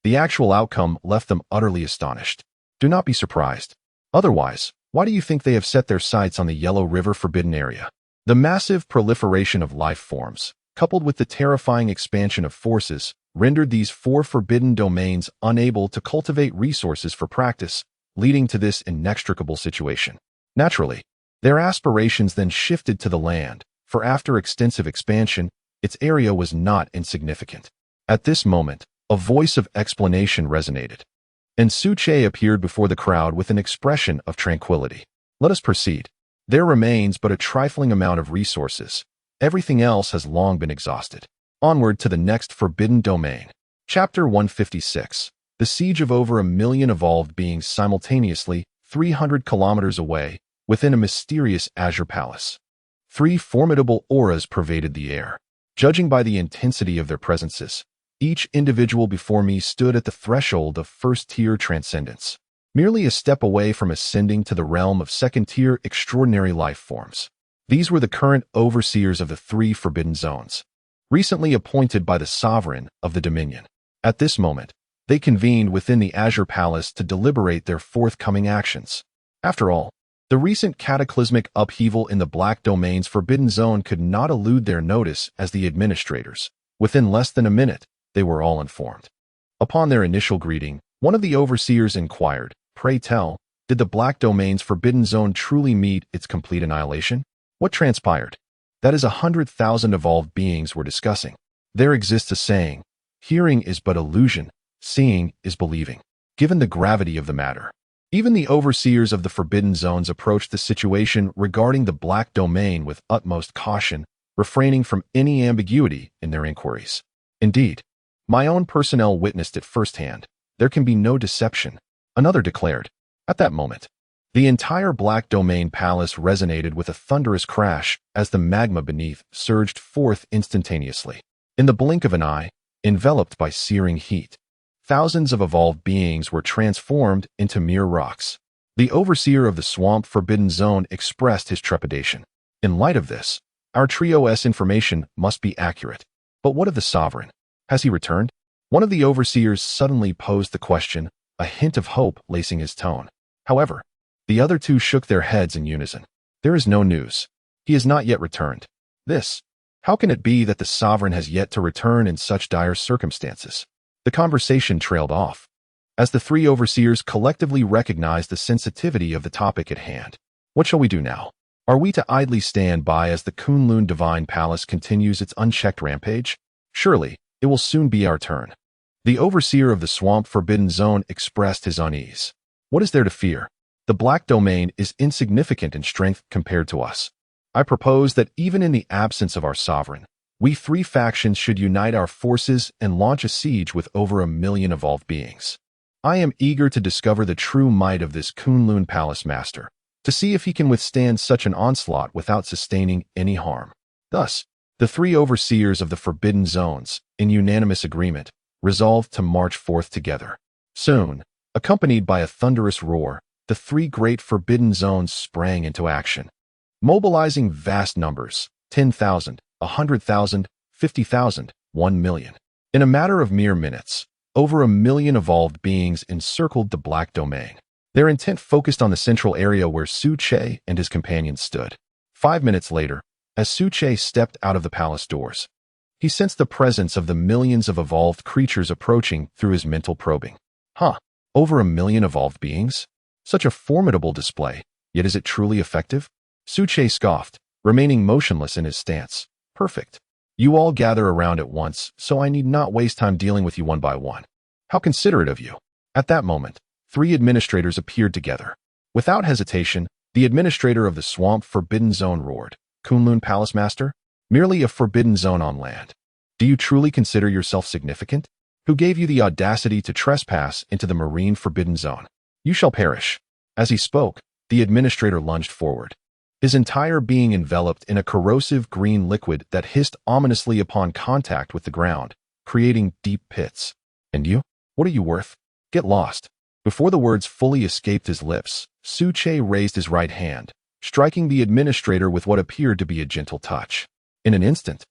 the actual outcome left them utterly astonished. Do not be surprised. Otherwise, why do you think they have set their sights on the Yellow River Forbidden Area? The massive proliferation of life forms, coupled with the terrifying expansion of forces, rendered these 4 forbidden domains unable to cultivate resources for practice, leading to this inextricable situation. Naturally, their aspirations then shifted to the land, for after extensive expansion, its area was not insignificant. At this moment, a voice of explanation resonated, and Su Che appeared before the crowd with an expression of tranquility. Let us proceed. There remains but a trifling amount of resources. Everything else has long been exhausted. Onward to the next forbidden domain. Chapter 156. The siege of over 1 million evolved beings simultaneously, 300 kilometers away, within a mysterious azure palace. 3 formidable auras pervaded the air. Judging by the intensity of their presences, each individual before me stood at the threshold of first-tier transcendence, merely a step away from ascending to the realm of second-tier extraordinary life forms. These were the current overseers of the 3 forbidden zones, recently appointed by the sovereign of the Dominion. At this moment, they convened within the Azure Palace to deliberate their forthcoming actions. After all, the recent cataclysmic upheaval in the Black Domain's forbidden zone could not elude their notice as the administrators. Within less than a minute, they were all informed. Upon their initial greeting, one of the overseers inquired, "Pray tell, did the Black Domain's forbidden zone truly meet its complete annihilation? What transpired?" That is 100,000 evolved beings were discussing. There exists a saying, "Hearing is but illusion, seeing is believing." Given the gravity of the matter, even the overseers of the forbidden zones approached the situation regarding the Black Domain with utmost caution, refraining from any ambiguity in their inquiries. Indeed, my own personnel witnessed it firsthand. There can be no deception, another declared. At that moment, the entire Black Domain Palace resonated with a thunderous crash as the magma beneath surged forth instantaneously. In the blink of an eye, enveloped by searing heat, thousands of evolved beings were transformed into mere rocks. The overseer of the swamp forbidden zone expressed his trepidation. In light of this, our trio's information must be accurate. But what of the sovereign? Has he returned? One of the overseers suddenly posed the question, a hint of hope lacing his tone. However, the other two shook their heads in unison. There is no news. He has not yet returned. How can it be that the sovereign has yet to return in such dire circumstances? The conversation trailed off, as the three overseers collectively recognized the sensitivity of the topic at hand. What shall we do now? Are we to idly stand by as the Kunlun Divine Palace continues its unchecked rampage? Surely, it will soon be our turn. The overseer of the Swamp Forbidden Zone expressed his unease. What is there to fear? The Black Domain is insignificant in strength compared to us. I propose that even in the absence of our sovereign, we three factions should unite our forces and launch a siege with over 1 million evolved beings. I am eager to discover the true might of this Kunlun Palace Master, to see if he can withstand such an onslaught without sustaining any harm. Thus, the three overseers of the Forbidden Zones, in unanimous agreement, resolved to march forth together. Soon, accompanied by a thunderous roar, the three great Forbidden Zones sprang into action, mobilizing vast numbers, 10,000, 100,000, 50,000, 1 million. In a matter of mere minutes, over 1 million evolved beings encircled the Black Domain. Their intent focused on the central area where Su Che and his companions stood. 5 minutes later, as Su Che stepped out of the palace doors, he sensed the presence of the millions of evolved creatures approaching through his mental probing. Over 1 million evolved beings? Such a formidable display, yet is it truly effective? Su Che scoffed, remaining motionless in his stance. Perfect. You all gather around at once, so I need not waste time dealing with you one by one. How considerate of you. At that moment, 3 administrators appeared together. Without hesitation, the administrator of the Swamp Forbidden Zone roared, Kunlun Palace Master? Merely a forbidden zone on land. Do you truly consider yourself significant? Who gave you the audacity to trespass into the marine forbidden zone? You shall perish. As he spoke, the administrator lunged forward, his entire being enveloped in a corrosive green liquid that hissed ominously upon contact with the ground, creating deep pits. And you? What are you worth? Get lost. Before the words fully escaped his lips, Su Che raised his right hand, striking the administrator with what appeared to be a gentle touch. In an instant,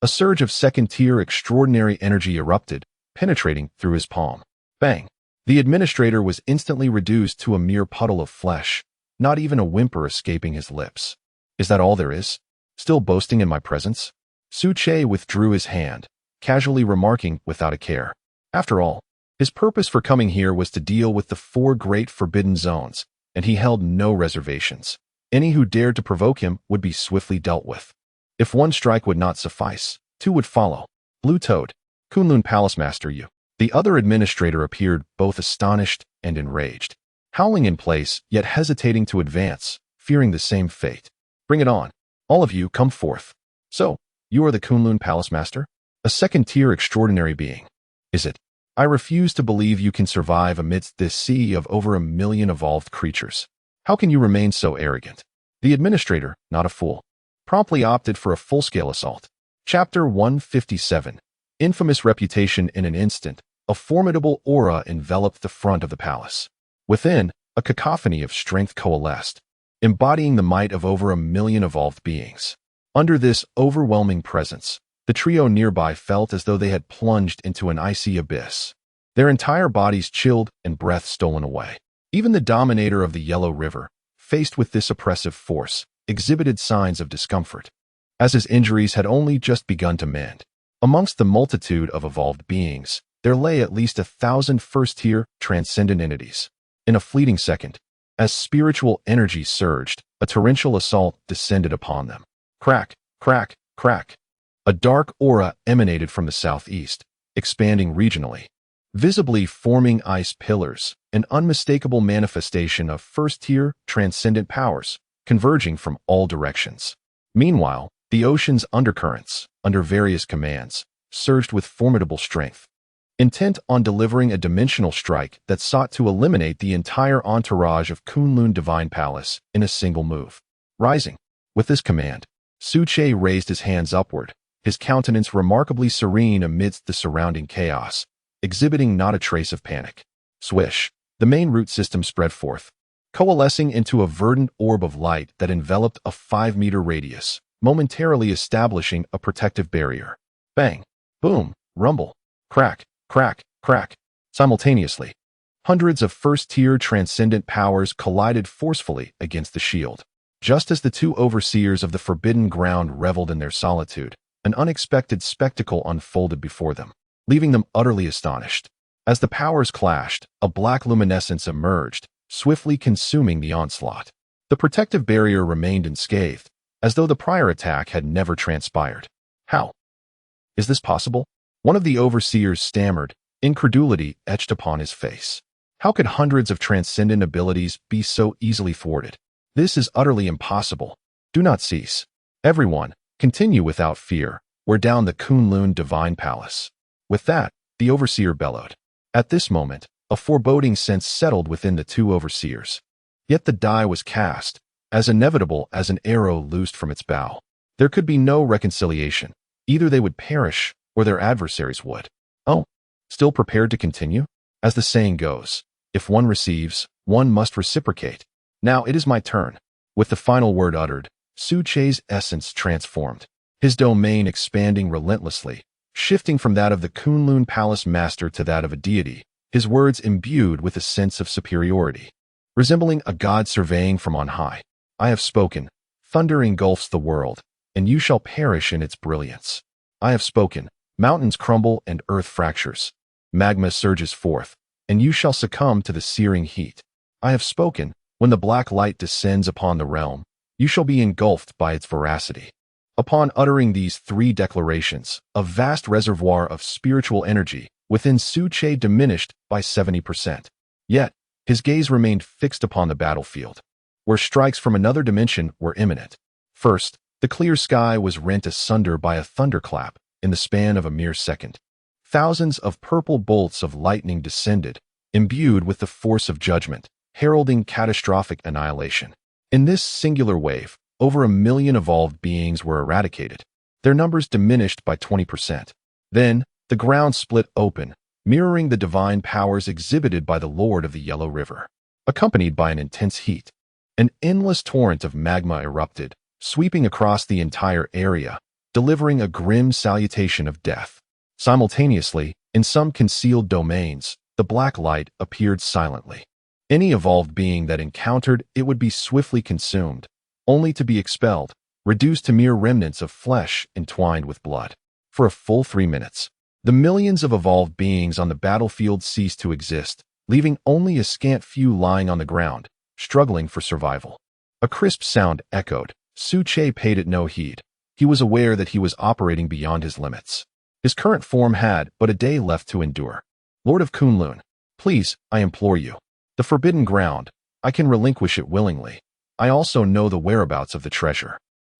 a surge of second-tier extraordinary energy erupted, penetrating through his palm. Bang! The administrator was instantly reduced to a mere puddle of flesh, not even a whimper escaping his lips. Is that all there is? Still boasting in my presence? Su Che withdrew his hand, casually remarking without a care. After all, his purpose for coming here was to deal with the 4 great forbidden zones, and he held no reservations. Any who dared to provoke him would be swiftly dealt with. If 1 strike would not suffice, 2 would follow. Blue Toad, Kunlun Palace Master you. The other administrator appeared both astonished and enraged, howling in place, yet hesitating to advance, fearing the same fate. Bring it on. All of you, come forth. So, you are the Kunlun Palace Master? A second-tier extraordinary being. Is it? I refuse to believe you can survive amidst this sea of over 1 million evolved creatures. How can you remain so arrogant? The administrator, not a fool, promptly opted for a full-scale assault. Chapter 157. Infamous reputation in an instant. A formidable aura enveloped the front of the palace. Within, a cacophony of strength coalesced, embodying the might of over 1 million evolved beings. Under this overwhelming presence, the trio nearby felt as though they had plunged into an icy abyss. Their entire bodies chilled and breath stolen away. Even the dominator of the Yellow River, faced with this oppressive force, exhibited signs of discomfort, as his injuries had only just begun to mend. Amongst the multitude of evolved beings, there lay at least 1,000 first-tier, transcendent entities. In a fleeting second, as spiritual energy surged, a torrential assault descended upon them. Crack, crack, crack. A dark aura emanated from the southeast, expanding regionally, visibly forming ice pillars, an unmistakable manifestation of first-tier, transcendent powers, converging from all directions. Meanwhile, the ocean's undercurrents, under various commands, surged with formidable strength, intent on delivering a dimensional strike that sought to eliminate the entire entourage of Kunlun Divine Palace in a single move. Rising, with this command, Su Che raised his hands upward, his countenance remarkably serene amidst the surrounding chaos. exhibiting not a trace of panic. Swish, the main root system spread forth, coalescing into a verdant orb of light that enveloped a 5-meter radius, momentarily establishing a protective barrier. Bang, boom, rumble, crack, crack, crack. Simultaneously, hundreds of first-tier transcendent powers collided forcefully against the shield. Just as the two overseers of the forbidden ground reveled in their solitude, an unexpected spectacle unfolded before them, leaving them utterly astonished. As the powers clashed, a black luminescence emerged, swiftly consuming the onslaught. The protective barrier remained unscathed, as though the prior attack had never transpired. How is this possible? One of the overseers stammered, incredulity etched upon his face. How could hundreds of transcendent abilities be so easily thwarted? This is utterly impossible. Do not cease. Everyone, continue without fear. We're down the Kunlun Divine Palace. With that, the overseer bellowed. At this moment, a foreboding sense settled within the two overseers. Yet the die was cast, as inevitable as an arrow loosed from its bow. There could be no reconciliation. Either they would perish, or their adversaries would. Oh, still prepared to continue? As the saying goes, if one receives, one must reciprocate. Now it is my turn. With the final word uttered, Su Che's essence transformed, his domain expanding relentlessly, shifting from that of the Kunlun Palace Master to that of a deity, his words imbued with a sense of superiority. Resembling a god surveying from on high. I have spoken. Thunder engulfs the world, and you shall perish in its brilliance. I have spoken. Mountains crumble and earth fractures. Magma surges forth, and you shall succumb to the searing heat. I have spoken. When the black light descends upon the realm, you shall be engulfed by its veracity. Upon uttering these three declarations, a vast reservoir of spiritual energy within Su Che diminished by 70%. Yet, his gaze remained fixed upon the battlefield, where strikes from another dimension were imminent. First, the clear sky was rent asunder by a thunderclap in the span of a mere second. Thousands of purple bolts of lightning descended, imbued with the force of judgment, heralding catastrophic annihilation. In this singular wave, over 1 million evolved beings were eradicated, their numbers diminished by 20%. Then, the ground split open, mirroring the divine powers exhibited by the Lord of the Yellow River. Accompanied by an intense heat, an endless torrent of magma erupted, sweeping across the entire area, delivering a grim salutation of death. Simultaneously, in some concealed domains, the black light appeared silently. Any evolved being that encountered it would be swiftly consumed, only to be expelled, reduced to mere remnants of flesh entwined with blood. For a full 3 minutes, the millions of evolved beings on the battlefield ceased to exist, leaving only a scant few lying on the ground, struggling for survival. A crisp sound echoed. Su Che paid it no heed. He was aware that he was operating beyond his limits. His current form had but a day left to endure. Lord of Kunlun, please, I implore you. The forbidden ground, I can relinquish it willingly. I also know the whereabouts of the treasure.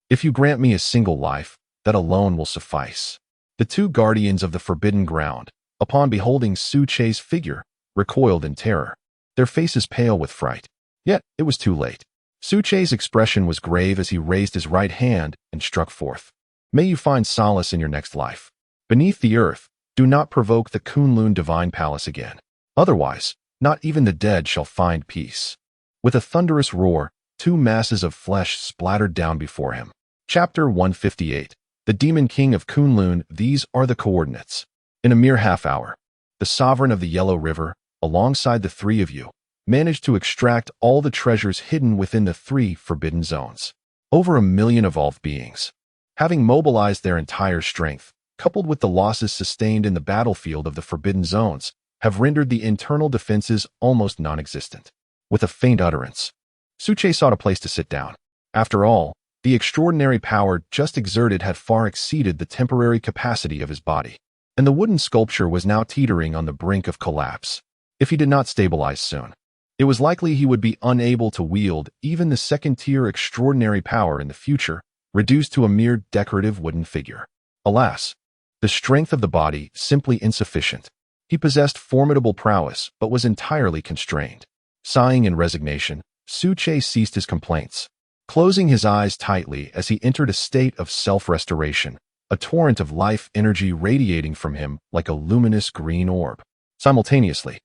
If you grant me a single life, that alone will suffice. The two guardians of the forbidden ground, upon beholding Su Che's figure, recoiled in terror, their faces pale with fright. Yet, it was too late. Su Che's expression was grave as he raised his right hand and struck forth. May you find solace in your next life. Beneath the earth, do not provoke the Kunlun Divine Palace again. Otherwise, not even the dead shall find peace. With a thunderous roar, two masses of flesh splattered down before him. Chapter 158. The Demon King of Kunlun. These are the coordinates. In a mere half hour, the sovereign of the Yellow River, alongside the three of you, managed to extract all the treasures hidden within the 3 forbidden zones. Over 1 million evolved beings, having mobilized their entire strength, coupled with the losses sustained in the battlefield of the forbidden zones, have rendered the internal defenses almost non-existent. With a faint utterance, Su Che sought a place to sit down. After all, the extraordinary power just exerted had far exceeded the temporary capacity of his body, and the wooden sculpture was now teetering on the brink of collapse. If he did not stabilize soon, it was likely he would be unable to wield even the second-tier extraordinary power in the future, reduced to a mere decorative wooden figure. Alas, the strength of the body simply insufficient. He possessed formidable prowess, but was entirely constrained. Sighing in resignation, Su Che ceased his complaints, closing his eyes tightly as he entered a state of self-restoration, a torrent of life energy radiating from him like a luminous green orb. Simultaneously,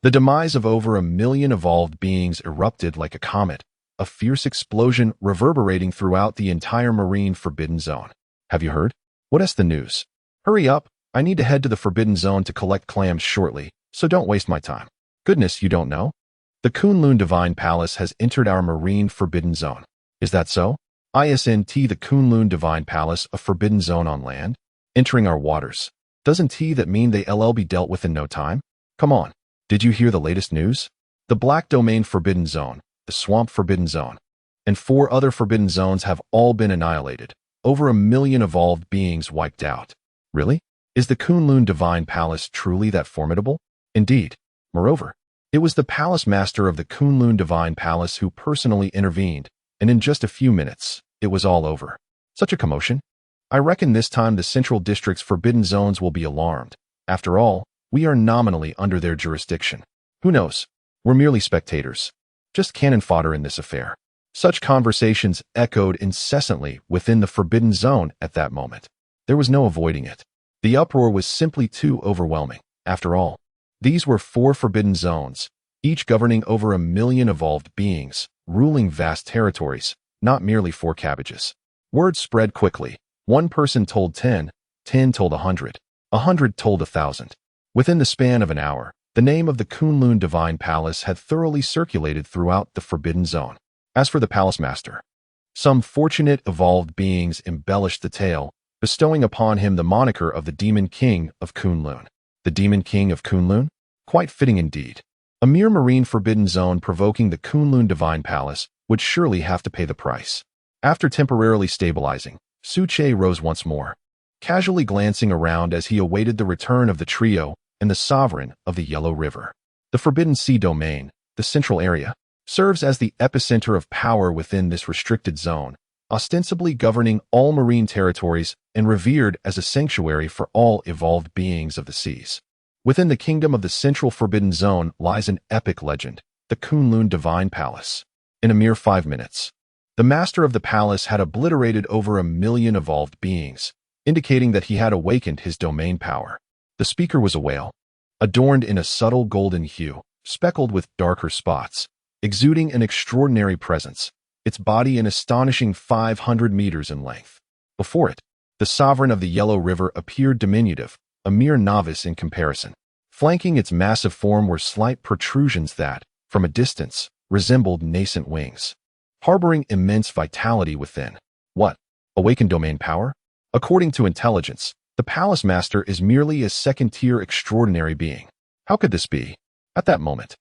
the demise of over 1 million evolved beings erupted like a comet, a fierce explosion reverberating throughout the entire marine forbidden zone. Have you heard? What's the news? Hurry up, I need to head to the forbidden zone to collect clams shortly, so don't waste my time. Goodness, you don't know? The Kunlun Divine Palace has entered our marine forbidden zone. Is that so? Isn't the Kunlun Divine Palace a forbidden zone on land? Entering our waters. Doesn't that mean they'll be dealt with in no time? Come on, did you hear the latest news? The Black Domain Forbidden Zone, the Swamp Forbidden Zone, and 4 other forbidden zones have all been annihilated. Over 1 million evolved beings wiped out. Really? Is the Kunlun Divine Palace truly that formidable? Indeed. Moreover, it was the palace master of the Kunlun Divine Palace who personally intervened, and in just a few minutes, it was all over. Such a commotion? I reckon this time the Central District's forbidden zones will be alarmed. After all, we are nominally under their jurisdiction. Who knows? We're merely spectators. Just cannon fodder in this affair. Such conversations echoed incessantly within the forbidden zone at that moment. There was no avoiding it. The uproar was simply too overwhelming. After all, these were 4 forbidden zones, each governing over 1 million evolved beings, ruling vast territories, not merely 4 cabbages. Word spread quickly. 1 person told 10, 10 told 100, 100 told 1,000. Within the span of an hour, the name of the Kunlun Divine Palace had thoroughly circulated throughout the forbidden zone. As for the palace master, some fortunate evolved beings embellished the tale, bestowing upon him the moniker of the Demon King of Kunlun. The Demon King of Kunlun? Quite fitting indeed. A mere marine forbidden zone provoking the Kunlun Divine Palace would surely have to pay the price. After temporarily stabilizing, Su Che rose once more, casually glancing around as he awaited the return of the trio and the sovereign of the Yellow River. The Forbidden Sea Domain, the central area, serves as the epicenter of power within this restricted zone, ostensibly governing all marine territories and revered as a sanctuary for all evolved beings of the seas. Within the kingdom of the Central Forbidden Zone lies an epic legend, the Kunlun Divine Palace. In a mere 5 minutes, the master of the palace had obliterated over 1 million evolved beings, indicating that he had awakened his domain power. The speaker was a whale, adorned in a subtle golden hue, speckled with darker spots, exuding an extraordinary presence, its body an astonishing 500 meters in length. Before it, the sovereign of the Yellow River appeared diminutive, a mere novice in comparison. Flanking its massive form were slight protrusions that, from a distance, resembled nascent wings, harboring immense vitality within. What? Awakened domain power? According to intelligence, the palace master is merely a second-tier extraordinary being. How could this be? At that moment,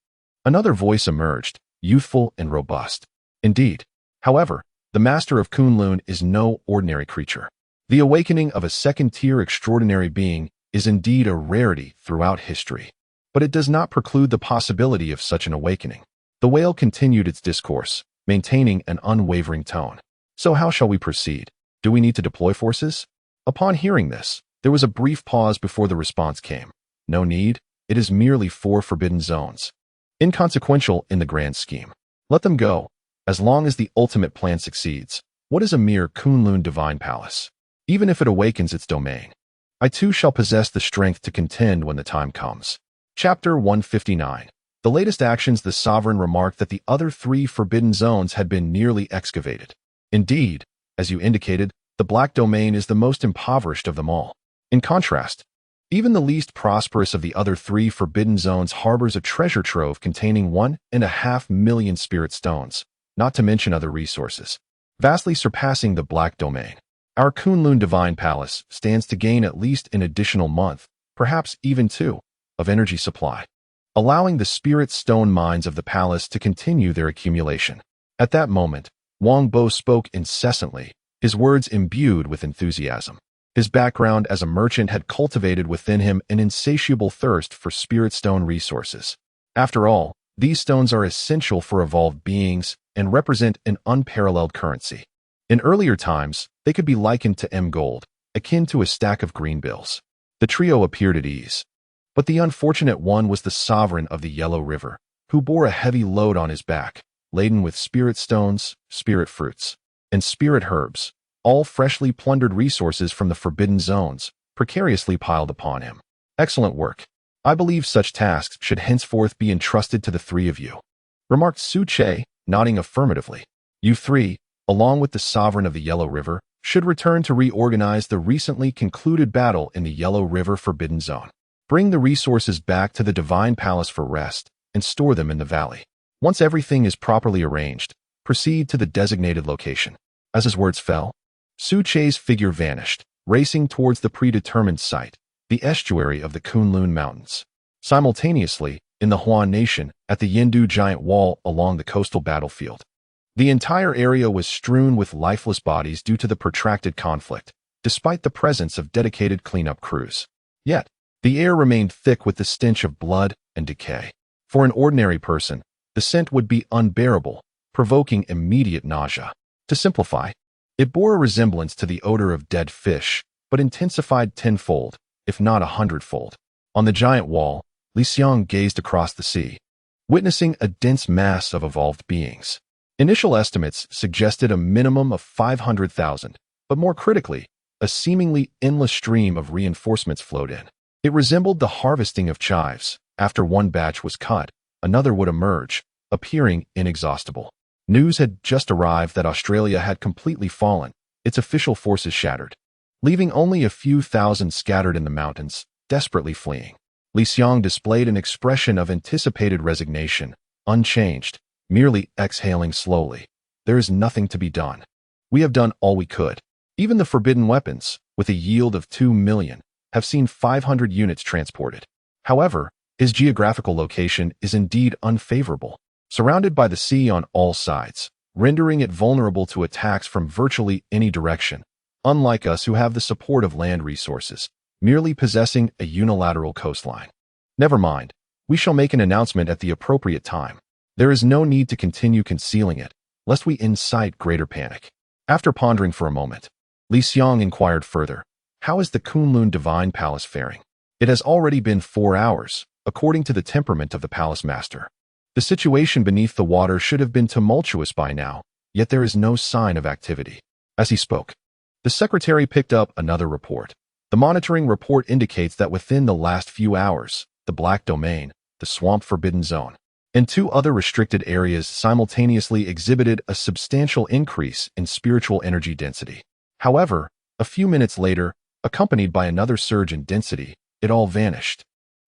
another voice emerged, youthful and robust. Indeed, however, the master of Kunlun is no ordinary creature. The awakening of a second-tier extraordinary being is indeed a rarity throughout history, but it does not preclude the possibility of such an awakening. The whale continued its discourse, maintaining an unwavering tone. So how shall we proceed? Do we need to deploy forces? Upon hearing this, there was a brief pause before the response came. No need, it is merely 4 forbidden zones. Inconsequential in the grand scheme. Let them go, as long as the ultimate plan succeeds. What is a mere Kunlun Divine Palace? Even if it awakens its domain, I too shall possess the strength to contend when the time comes. Chapter 159. The latest actions. The sovereign remarked that the other 3 forbidden zones had been nearly excavated. Indeed, as you indicated, the Black Domain is the most impoverished of them all. In contrast, even the least prosperous of the other 3 forbidden zones harbors a treasure trove containing 1.5 million spirit stones, not to mention other resources, vastly surpassing the Black Domain. Our Kunlun Divine Palace stands to gain at least an additional month, perhaps even 2, of energy supply, allowing the spirit stone mines of the palace to continue their accumulation. At that moment, Wang Bo spoke incessantly, his words imbued with enthusiasm. His background as a merchant had cultivated within him an insatiable thirst for spirit stone resources. After all, these stones are essential for evolved beings and represent an unparalleled currency. In earlier times, they could be likened to M-gold, akin to a stack of green bills. The trio appeared at ease. But the unfortunate one was the sovereign of the Yellow River, who bore a heavy load on his back, laden with spirit stones, spirit fruits, and spirit herbs, all freshly plundered resources from the forbidden zones, precariously piled upon him. Excellent work. I believe such tasks should henceforth be entrusted to the three of you, remarked Su Che, nodding affirmatively. You three, along with the sovereign of the Yellow River, should return to reorganize the recently concluded battle in the Yellow River Forbidden Zone. Bring the resources back to the Divine Palace for rest and store them in the valley. Once everything is properly arranged, proceed to the designated location. As his words fell, Su Che's figure vanished, racing towards the predetermined site, the estuary of the Kunlun Mountains. Simultaneously, in the Huan Nation, at the Yindu Giant Wall along the coastal battlefield, the entire area was strewn with lifeless bodies due to the protracted conflict, despite the presence of dedicated cleanup crews. Yet, the air remained thick with the stench of blood and decay. For an ordinary person, the scent would be unbearable, provoking immediate nausea. To simplify, it bore a resemblance to the odor of dead fish, but intensified tenfold, if not 100-fold. On the giant wall, Li Xiang gazed across the sea, witnessing a dense mass of evolved beings. Initial estimates suggested a minimum of 500,000, but more critically, a seemingly endless stream of reinforcements flowed in. It resembled the harvesting of chives. After one batch was cut, another would emerge, appearing inexhaustible. News had just arrived that Australia had completely fallen, its official forces shattered, leaving only a few thousand scattered in the mountains, desperately fleeing. Li Xiang displayed an expression of anticipated resignation, unchanged, merely exhaling slowly. There is nothing to be done. We have done all we could. Even the forbidden weapons, with a yield of 2 million, have seen 500 units transported. However, his geographical location is indeed unfavorable, surrounded by the sea on all sides, rendering it vulnerable to attacks from virtually any direction, unlike us who have the support of land resources, merely possessing a unilateral coastline. Never mind, we shall make an announcement at the appropriate time. There is no need to continue concealing it, lest we incite greater panic. After pondering for a moment, Li Xiang inquired further, how is the Kunlun Divine Palace faring? It has already been 4 hours, according to the temperament of the palace master. The situation beneath the water should have been tumultuous by now, yet there is no sign of activity. As he spoke, the secretary picked up another report. The monitoring report indicates that within the last few hours, the Black Domain, the Swamp Forbidden Zone, and 2 other restricted areas simultaneously exhibited a substantial increase in spiritual energy density. However, a few minutes later, accompanied by another surge in density, it all vanished,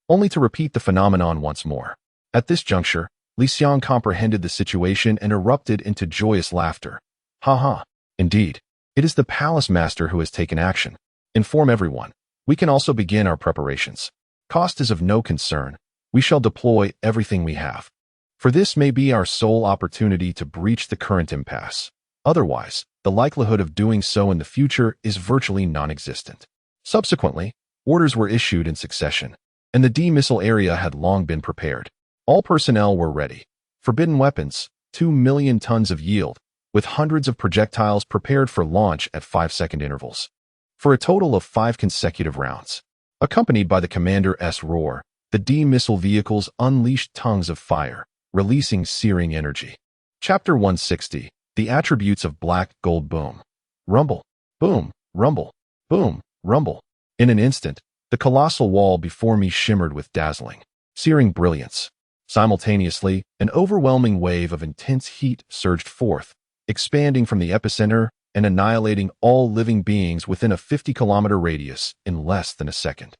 only to repeat the phenomenon once more. At this juncture, Li Xiang comprehended the situation and erupted into joyous laughter. Ha ha, indeed, it is the palace master who has taken action. Inform everyone. We can also begin our preparations. Cost is of no concern. We shall deploy everything we have. For this may be our sole opportunity to breach the current impasse. Otherwise, the likelihood of doing so in the future is virtually non-existent. Subsequently, orders were issued in succession, and the D-missile area had long been prepared. All personnel were ready. Forbidden weapons, 2 million tons of yield, with hundreds of projectiles prepared for launch at 5-second intervals, for a total of 5 consecutive rounds. Accompanied by the Commander-S roar, the D-missile vehicles unleashed tongues of fire, releasing searing energy. Chapter 160, The Attributes of Black Gold. Boom. Rumble. Boom. Rumble. Boom. Rumble. In an instant, the colossal wall before me shimmered with dazzling, searing brilliance. Simultaneously, an overwhelming wave of intense heat surged forth, expanding from the epicenter and annihilating all living beings within a 50-kilometer radius in less than a second.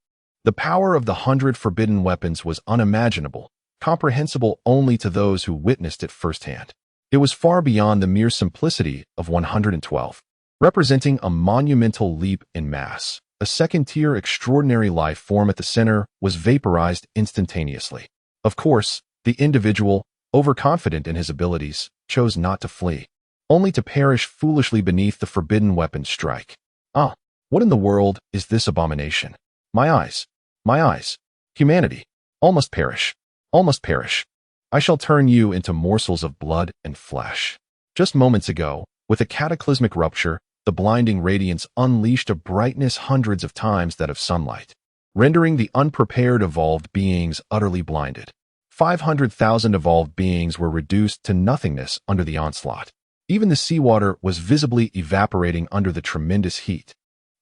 The power of the 100 forbidden weapons was unimaginable, comprehensible only to those who witnessed it firsthand. It was far beyond the mere simplicity of 112, representing a monumental leap in mass. A second-tier extraordinary life form at the center was vaporized instantaneously. Of course, the individual, overconfident in his abilities, chose not to flee, only to perish foolishly beneath the forbidden weapon's strike. Ah, what in the world is this abomination? My eyes, my eyes. Humanity, all must perish, all must perish. I shall turn you into morsels of blood and flesh. Just moments ago, with a cataclysmic rupture, the blinding radiance unleashed a brightness hundreds of times that of sunlight, rendering the unprepared evolved beings utterly blinded. 500,000 evolved beings were reduced to nothingness under the onslaught. Even the seawater was visibly evaporating under the tremendous heat,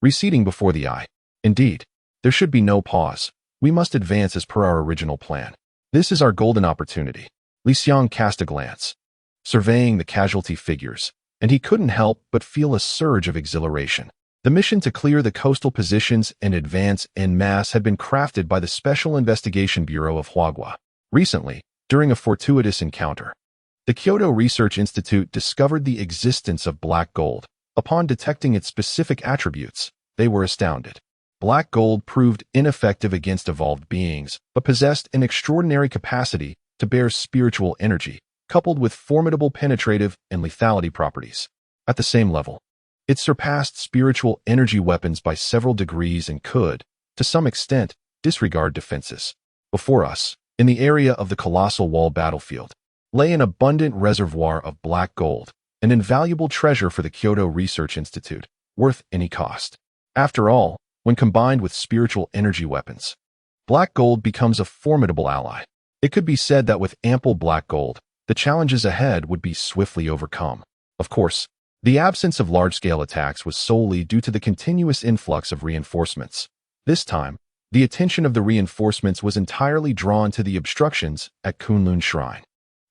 receding before the eye. Indeed, there should be no pause, We must advance as per our original plan. This is our golden opportunity. Li Xiang cast a glance, surveying the casualty figures, and he couldn't help but feel a surge of exhilaration. The mission to clear the coastal positions and advance en masse had been crafted by the Special Investigation Bureau of Huagua. Recently, during a fortuitous encounter, the Kyoto Research Institute discovered the existence of black gold. Upon detecting its specific attributes, they were astounded. Black gold proved ineffective against evolved beings, but possessed an extraordinary capacity to bear spiritual energy, coupled with formidable penetrative and lethality properties. At the same level, it surpassed spiritual energy weapons by several degrees and could, to some extent, disregard defenses. Before us, in the area of the colossal wall battlefield, lay an abundant reservoir of black gold, an invaluable treasure for the Kyoto Research Institute, worth any cost. After all, when combined with spiritual energy weapons, black gold becomes a formidable ally. It could be said that with ample black gold, the challenges ahead would be swiftly overcome. Of course, the absence of large-scale attacks was solely due to the continuous influx of reinforcements. This time, the attention of the reinforcements was entirely drawn to the obstructions at Kunlun Shrine.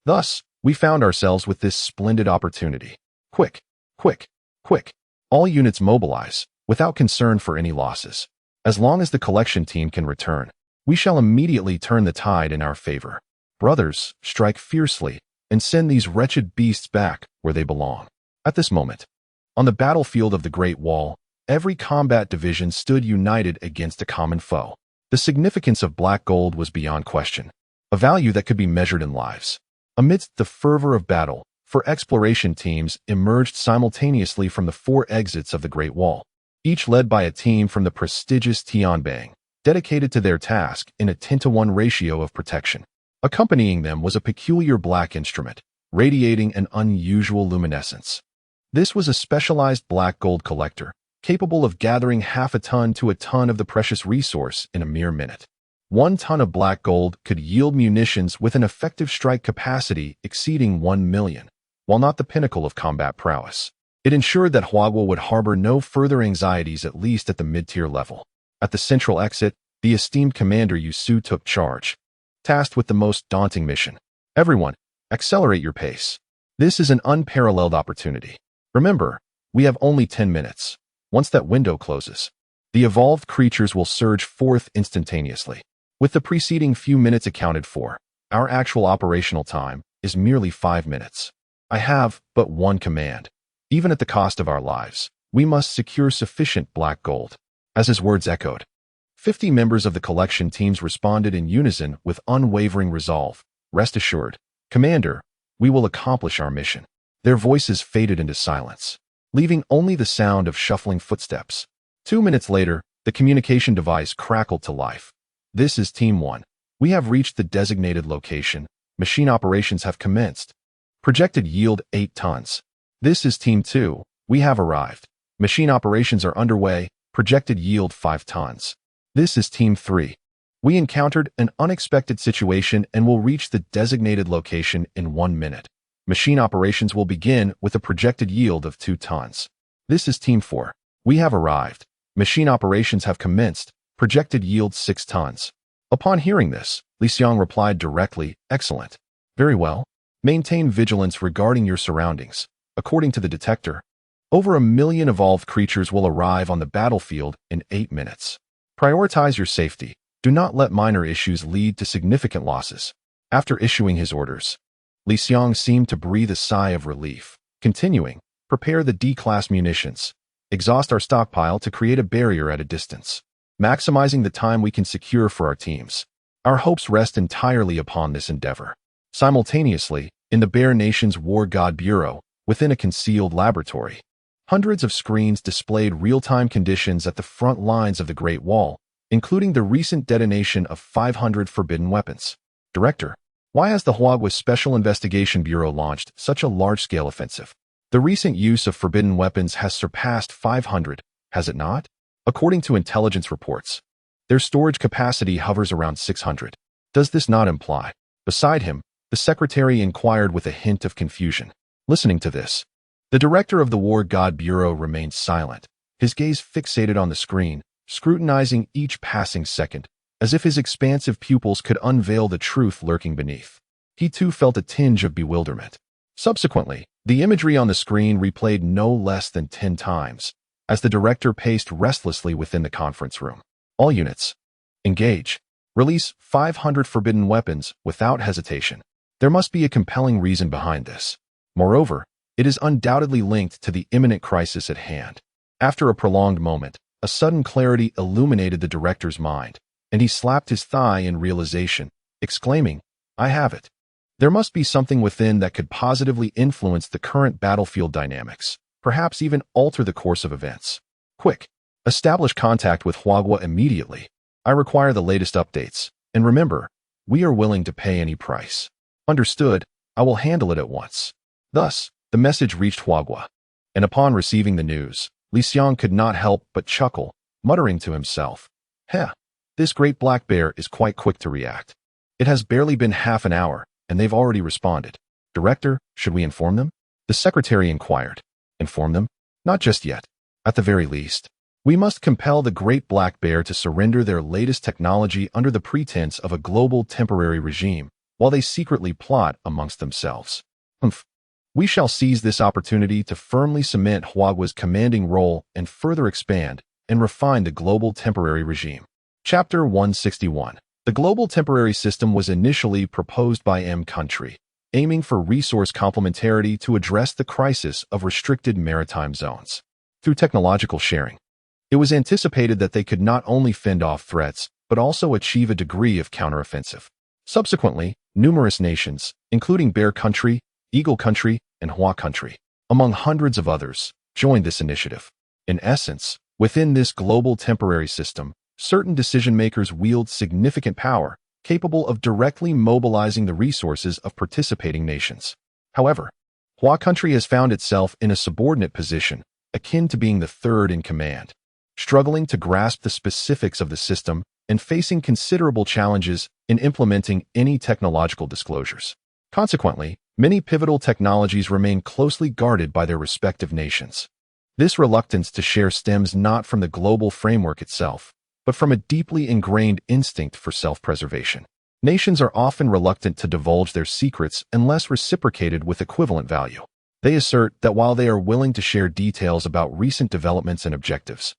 Thus, we found ourselves with this splendid opportunity. Quick, quick, quick. All units mobilize, without concern for any losses. As long as the collection team can return, we shall immediately turn the tide in our favor. Brothers, strike fiercely, and send these wretched beasts back where they belong. At this moment, on the battlefield of the Great Wall, every combat division stood united against a common foe. The significance of black gold was beyond question, a value that could be measured in lives. Amidst the fervor of battle, four exploration teams emerged simultaneously from the 4 exits of the Great Wall, each led by a team from the prestigious Tianbang, dedicated to their task in a 10-to-1 ratio of protection. Accompanying them was a peculiar black instrument, radiating an unusual luminescence. This was a specialized black gold collector, capable of gathering half a ton to a ton of the precious resource in a mere minute. 1 ton of black gold could yield munitions with an effective strike capacity exceeding 1 million, while not the pinnacle of combat prowess. It ensured that Huagua would harbor no further anxieties, at least at the mid-tier level. At the central exit, the esteemed Commander Yusu took charge, tasked with the most daunting mission. Everyone, accelerate your pace. This is an unparalleled opportunity. Remember, we have only 10 minutes. Once that window closes, the evolved creatures will surge forth instantaneously. With the preceding few minutes accounted for, our actual operational time is merely 5 minutes. I have but one command. Even at the cost of our lives, we must secure sufficient black gold. As his words echoed, 50 members of the collection teams responded in unison with unwavering resolve. Rest assured, Commander, we will accomplish our mission. Their voices faded into silence, leaving only the sound of shuffling footsteps. 2 minutes later, the communication device crackled to life. This is Team 1. We have reached the designated location. Machine operations have commenced. Projected yield 8 tons. This is Team 2. We have arrived. Machine operations are underway. Projected yield 5 tons. This is Team 3. We encountered an unexpected situation and will reach the designated location in 1 minute. Machine operations will begin with a projected yield of 2 tons. This is Team 4. We have arrived. Machine operations have commenced. Projected yield 6 tons. Upon hearing this, Li Xiang replied directly, "Excellent. Very well. Maintain vigilance regarding your surroundings. According to the detector, over 1 million evolved creatures will arrive on the battlefield in 8 minutes. Prioritize your safety. Do not let minor issues lead to significant losses." After issuing his orders, Li Xiang seemed to breathe a sigh of relief. Continuing, prepare the D-class munitions. Exhaust our stockpile to create a barrier at a distance, maximizing the time we can secure for our teams. Our hopes rest entirely upon this endeavor. Simultaneously, in the Bear Nation's War God Bureau, within a concealed laboratory, hundreds of screens displayed real-time conditions at the front lines of the Great Wall, including the recent detonation of 500 forbidden weapons. Director, why has the Huagua Special Investigation Bureau launched such a large-scale offensive? The recent use of forbidden weapons has surpassed 500, has it not? According to intelligence reports, their storage capacity hovers around 600. Does this not imply? Beside him, the secretary inquired with a hint of confusion. Listening to this, the director of the War God Bureau remained silent, his gaze fixated on the screen, scrutinizing each passing second, as if his expansive pupils could unveil the truth lurking beneath. He too felt a tinge of bewilderment. Subsequently, the imagery on the screen replayed no less than 10 times, as the director paced restlessly within the conference room. All units, engage. Release 500 forbidden weapons without hesitation. There must be a compelling reason behind this. Moreover, it is undoubtedly linked to the imminent crisis at hand. After a prolonged moment, a sudden clarity illuminated the director's mind, and he slapped his thigh in realization, exclaiming, "I have it. There must be something within that could positively influence the current battlefield dynamics, perhaps even alter the course of events. Quick, establish contact with Huagua immediately. I require the latest updates, and remember, we are willing to pay any price." Understood, I will handle it at once. Thus, the message reached Huagua, and upon receiving the news, Li Xiang could not help but chuckle, muttering to himself, "Heh, this great black bear is quite quick to react. It has barely been half an hour, and they've already responded. Director, should we inform them?" The secretary inquired. Inform them? Not just yet. At the very least, we must compel the great black bear to surrender their latest technology under the pretense of a global temporary regime, while they secretly plot amongst themselves. We shall seize this opportunity to firmly cement Huagua's commanding role and further expand and refine the global temporary regime. Chapter 161. The global temporary system was initially proposed by M country, aiming for resource complementarity to address the crisis of restricted maritime zones. Through technological sharing, it was anticipated that they could not only fend off threats, but also achieve a degree of counteroffensive. Subsequently, numerous nations, including Bear Country, Eagle Country, and Hua Country, among hundreds of others, joined this initiative. In essence, within this global temporary system, certain decision-makers wield significant power, capable of directly mobilizing the resources of participating nations. However, Hua Country has found itself in a subordinate position, akin to being the third in command, struggling to grasp the specifics of the system and facing considerable challenges in implementing any technological disclosures. Consequently, many pivotal technologies remain closely guarded by their respective nations. This reluctance to share stems not from the global framework itself, but from a deeply ingrained instinct for self-preservation. Nations are often reluctant to divulge their secrets unless reciprocated with equivalent value. They assert that while they are willing to share details about recent developments and objectives,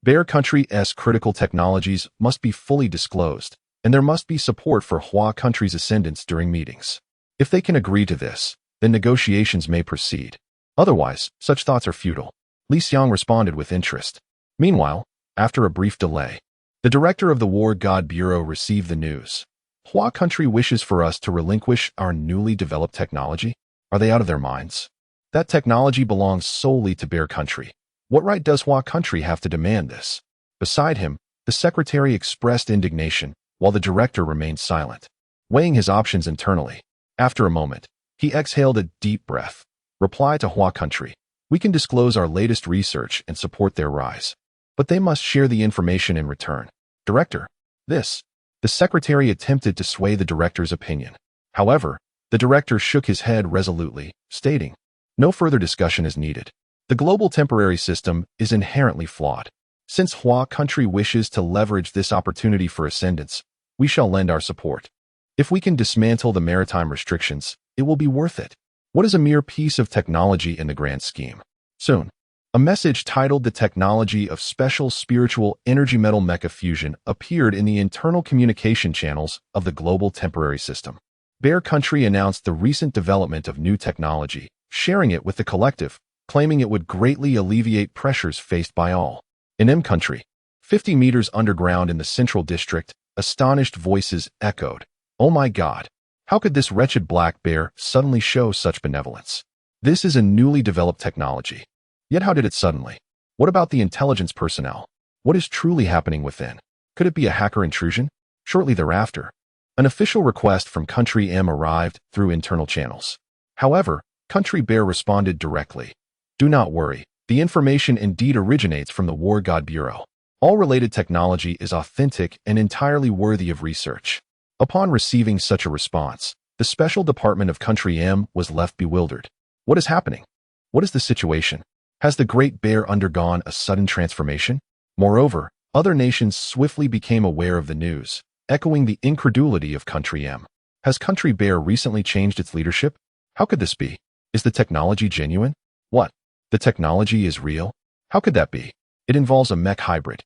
Bear Country's critical technologies must be fully disclosed, and there must be support for Hua Country's ascendance during meetings. If they can agree to this, then negotiations may proceed. Otherwise, such thoughts are futile. Li Xiang responded with interest. Meanwhile, after a brief delay, the director of the War God Bureau received the news. Hua Country wishes for us to relinquish our newly developed technology? Are they out of their minds? That technology belongs solely to Bear Country. What right does Hua Country have to demand this? Beside him, the secretary expressed indignation, while the director remained silent, weighing his options internally. After a moment, he exhaled a deep breath. Reply to Hua Country. We can disclose our latest research and support their rise, but they must share the information in return. Director, this. The secretary attempted to sway the director's opinion. However, the director shook his head resolutely, stating, "No further discussion is needed. The global temporary system is inherently flawed. Since Hua Country wishes to leverage this opportunity for ascendance, we shall lend our support. If we can dismantle the maritime restrictions, it will be worth it. What is a mere piece of technology in the grand scheme?" Soon, a message titled "The Technology of Special Spiritual Energy Metal Mecha Fusion" appeared in the internal communication channels of the global temporary system. Bear Country announced the recent development of new technology, sharing it with the collective, claiming it would greatly alleviate pressures faced by all. In M Country, 50 meters underground in the central district, astonished voices echoed, "Oh my God! How could this wretched black bear suddenly show such benevolence? This is a newly developed technology. Yet how did it suddenly? What about the intelligence personnel? What is truly happening within? Could it be a hacker intrusion?" Shortly thereafter, an official request from Country M arrived through internal channels. However, Country Bear responded directly. "Do not worry. The information indeed originates from the War God Bureau. All related technology is authentic and entirely worthy of research." Upon receiving such a response, the special department of Country M was left bewildered. What is happening? What is the situation? Has the Great Bear undergone a sudden transformation? Moreover, other nations swiftly became aware of the news, echoing the incredulity of Country M. Has Country Bear recently changed its leadership? How could this be? Is the technology genuine? What? The technology is real? How could that be? It involves a mech hybrid,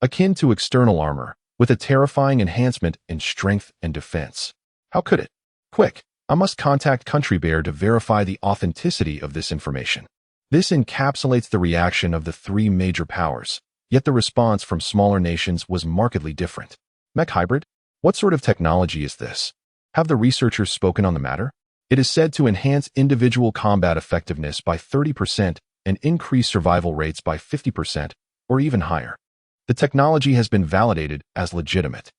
akin to external armor, with a terrifying enhancement in strength and defense. How could it? Quick, I must contact Country Bear to verify the authenticity of this information. This encapsulates the reaction of the three major powers, yet the response from smaller nations was markedly different. Mech hybrid? What sort of technology is this? Have the researchers spoken on the matter? It is said to enhance individual combat effectiveness by 30% and increase survival rates by 50%, or even higher. The technology has been validated as legitimate.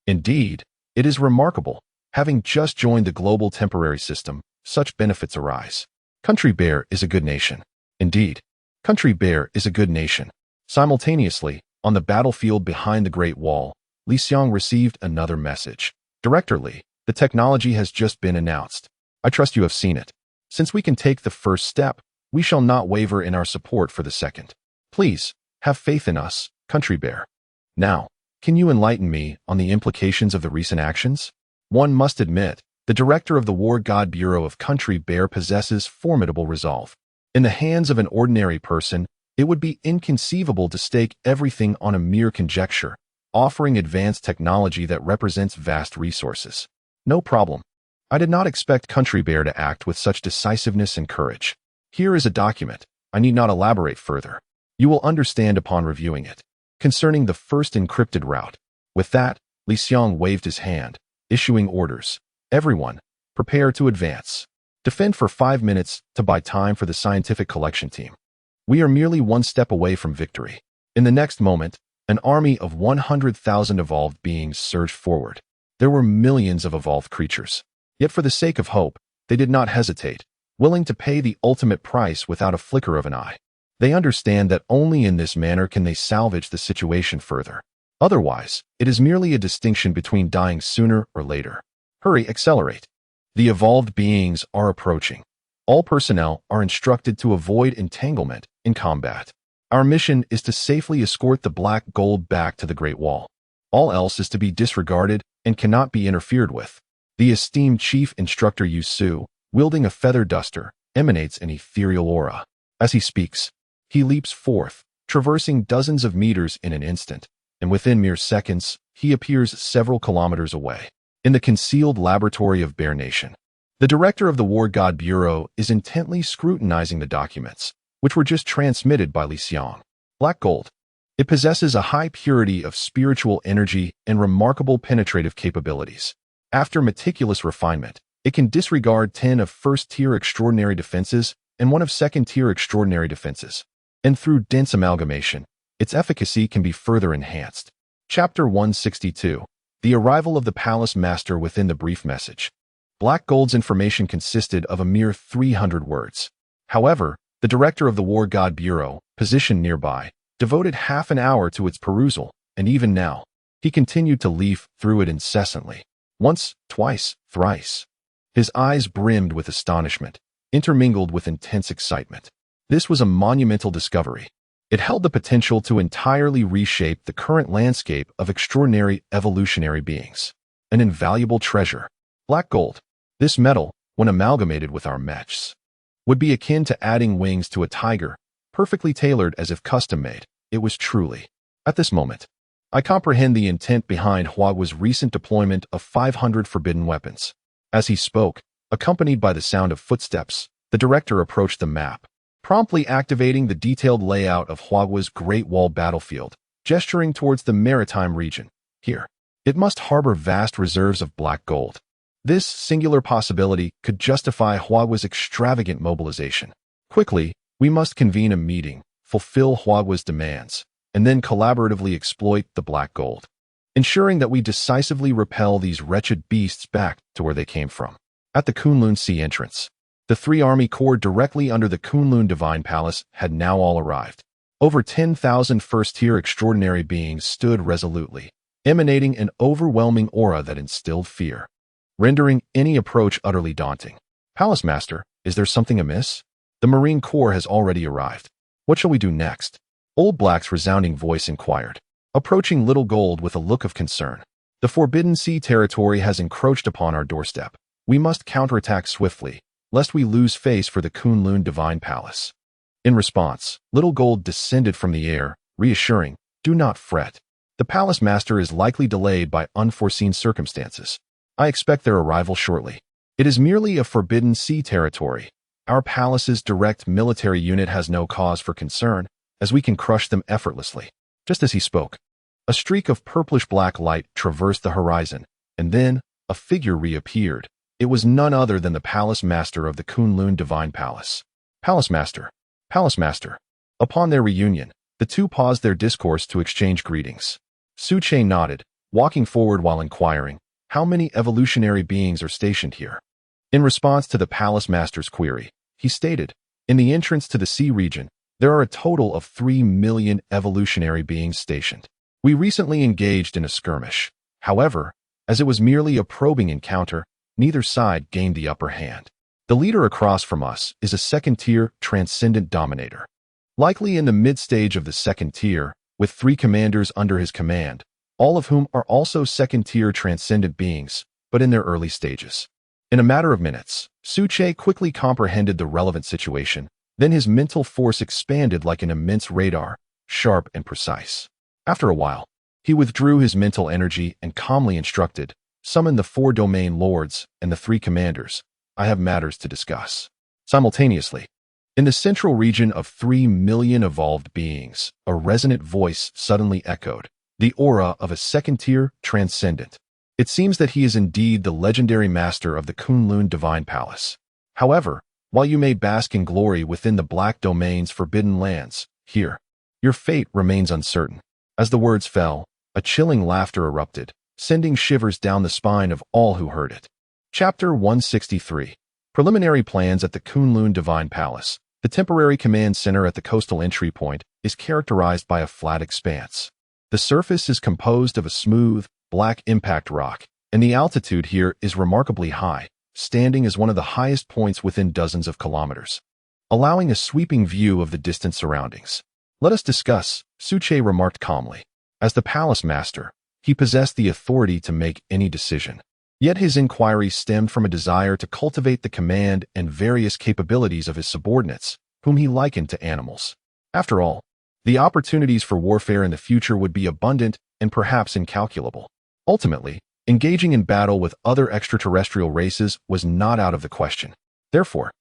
Indeed, it is remarkable. Having just joined the global temporary system, such benefits arise. Country Bear is a good nation. Indeed, Country Bear is a good nation. Simultaneously, on the battlefield behind the Great Wall, Li Xiang received another message. Director Li, the technology has just been announced. I trust you have seen it. Since we can take the first step, we shall not waver in our support for the second. Please, have faith in us, Country Bear. Now, can you enlighten me on the implications of the recent actions? One must admit, the director of the War God Bureau of Country Bear possesses formidable resolve. In the hands of an ordinary person, it would be inconceivable to stake everything on a mere conjecture, offering advanced technology that represents vast resources. No problem. I did not expect Country Bear to act with such decisiveness and courage. Here is a document. I need not elaborate further. You will understand upon reviewing it. Concerning the first encrypted route. With that, Li Xiang waved his hand, issuing orders. Everyone, prepare to advance. Defend for 5 minutes to buy time for the scientific collection team. We are merely one step away from victory. In the next moment, an army of 100,000 evolved beings surged forward. There were millions of evolved creatures. Yet for the sake of hope, they did not hesitate, willing to pay the ultimate price without a flicker of an eye. They understand that only in this manner can they salvage the situation further. Otherwise, it is merely a distinction between dying sooner or later. Hurry, accelerate. The evolved beings are approaching. All personnel are instructed to avoid entanglement in combat. Our mission is to safely escort the black gold back to the Great Wall. All else is to be disregarded and cannot be interfered with. The esteemed Chief Instructor Yu Su, wielding a feather duster, emanates an ethereal aura. As he speaks, he leaps forth, traversing dozens of meters in an instant, and within mere seconds, he appears several kilometers away, in the concealed laboratory of Bear Nation. The director of the War God Bureau is intently scrutinizing the documents, which were just transmitted by Li Xiang. Black gold. It possesses a high purity of spiritual energy and remarkable penetrative capabilities. After meticulous refinement, it can disregard 10 of first-tier extraordinary defenses and 1 of second-tier extraordinary defenses. And through dense amalgamation, its efficacy can be further enhanced. Chapter 162. The arrival of the Palace Master within the brief message. Black Gold's information consisted of a mere 300 words. However, the director of the War God Bureau, positioned nearby, devoted half an hour to its perusal, and even now, he continued to leaf through it incessantly. Once, twice, thrice. His eyes brimmed with astonishment, intermingled with intense excitement. This was a monumental discovery. It held the potential to entirely reshape the current landscape of extraordinary evolutionary beings. An invaluable treasure. Black gold. This metal, when amalgamated with our mechs, would be akin to adding wings to a tiger, perfectly tailored as if custom-made. It was truly. At this moment, I comprehend the intent behind Huagua's recent deployment of 500 forbidden weapons. As he spoke, accompanied by the sound of footsteps, the director approached the map, promptly activating the detailed layout of Huagua's Great Wall battlefield, gesturing towards the maritime region. Here, it must harbor vast reserves of black gold. This singular possibility could justify Huagua's extravagant mobilization. Quickly, we must convene a meeting, fulfill Huagua's demands, and then collaboratively exploit the black gold, ensuring that we decisively repel these wretched beasts back to where they came from. At the Kunlun Sea entrance, the 3 army corps directly under the Kunlun Divine Palace had now all arrived. Over 10,000 first-tier extraordinary beings stood resolutely, emanating an overwhelming aura that instilled fear, rendering any approach utterly daunting. Palace Master, is there something amiss? The Marine Corps has already arrived. What shall we do next? Old Black's resounding voice inquired, approaching Little Gold with a look of concern. The Forbidden Sea territory has encroached upon our doorstep. We must counterattack swiftly, lest we lose face for the Kunlun Divine Palace. In response, Little Gold descended from the air, reassuring, "Do not fret. The Palace Master is likely delayed by unforeseen circumstances. I expect their arrival shortly. It is merely a Forbidden Sea territory. Our palace's direct military unit has no cause for concern, as we can crush them effortlessly." Just as he spoke, a streak of purplish-black light traversed the horizon, and then a figure reappeared. It was none other than the Palace Master of the Kunlun Divine Palace. Palace Master. Palace Master. Upon their reunion, the two paused their discourse to exchange greetings. Suche nodded, walking forward while inquiring, "How many evolutionary beings are stationed here?" In response to the Palace Master's query, he stated, "In the entrance to the sea region, there are a total of 3 million evolutionary beings stationed. We recently engaged in a skirmish. However, as it was merely a probing encounter, neither side gained the upper hand. The leader across from us is a second-tier transcendent dominator, likely in the mid-stage of the second tier, with 3 commanders under his command, all of whom are also second-tier transcendent beings, but in their early stages." In a matter of minutes, Suche quickly comprehended the relevant situation. Then his mental force expanded like an immense radar, sharp and precise. After a while, he withdrew his mental energy and calmly instructed, "Summon the 4 domain lords and the 3 commanders. I have matters to discuss." Simultaneously, in the central region of 3 million evolved beings, a resonant voice suddenly echoed, the aura of a second-tier transcendent. It seems that he is indeed the legendary master of the Kunlun Divine Palace. However, while you may bask in glory within the Black Domain's forbidden lands, here, your fate remains uncertain. As the words fell, a chilling laughter erupted, sending shivers down the spine of all who heard it. Chapter 163. Preliminary plans at the Kunlun Divine Palace. The temporary command center at the coastal entry point is characterized by a flat expanse. The surface is composed of a smooth, black impact rock, and the altitude here is remarkably high, standing as one of the highest points within dozens of kilometers, allowing a sweeping view of the distant surroundings. "Let us discuss," Suche remarked calmly. As the Palace Master, he possessed the authority to make any decision. Yet his inquiry stemmed from a desire to cultivate the command and various capabilities of his subordinates, whom he likened to animals. After all, the opportunities for warfare in the future would be abundant and perhaps incalculable. Ultimately, engaging in battle with other extraterrestrial races was not out of the question. Therefore,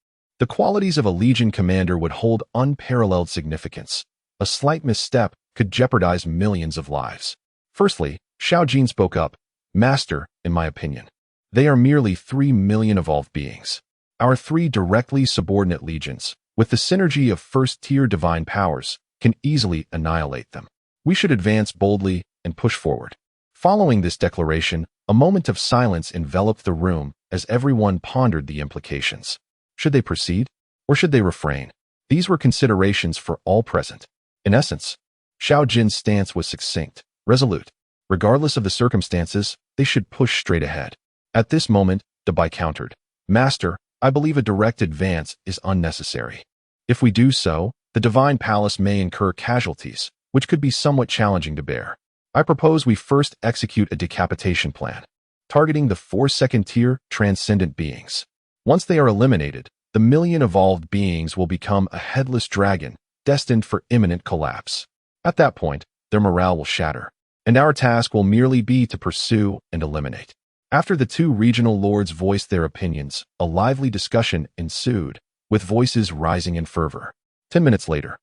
the qualities of a Legion commander would hold unparalleled significance. A slight misstep could jeopardize millions of lives. Firstly, Xiao Jin spoke up, "Master, in my opinion, they are merely 3 million evolved beings. Our 3 directly subordinate legions, with the synergy of first-tier divine powers, can easily annihilate them. We should advance boldly and push forward." Following this declaration, a moment of silence enveloped the room as everyone pondered the implications. Should they proceed, or should they refrain? These were considerations for all present. In essence, Xiao Jin's stance was succinct, resolute. Regardless of the circumstances, they should push straight ahead. At this moment, Dabai countered, "Master, I believe a direct advance is unnecessary. If we do so, the Divine Palace may incur casualties, which could be somewhat challenging to bear. I propose we first execute a decapitation plan, targeting the 4 second-tier transcendent beings. Once they are eliminated, the million evolved beings will become a headless dragon, destined for imminent collapse. At that point, their morale will shatter, and our task will merely be to pursue and eliminate." After the 2 regional lords voiced their opinions, a lively discussion ensued, with voices rising in fervor. 10 minutes later,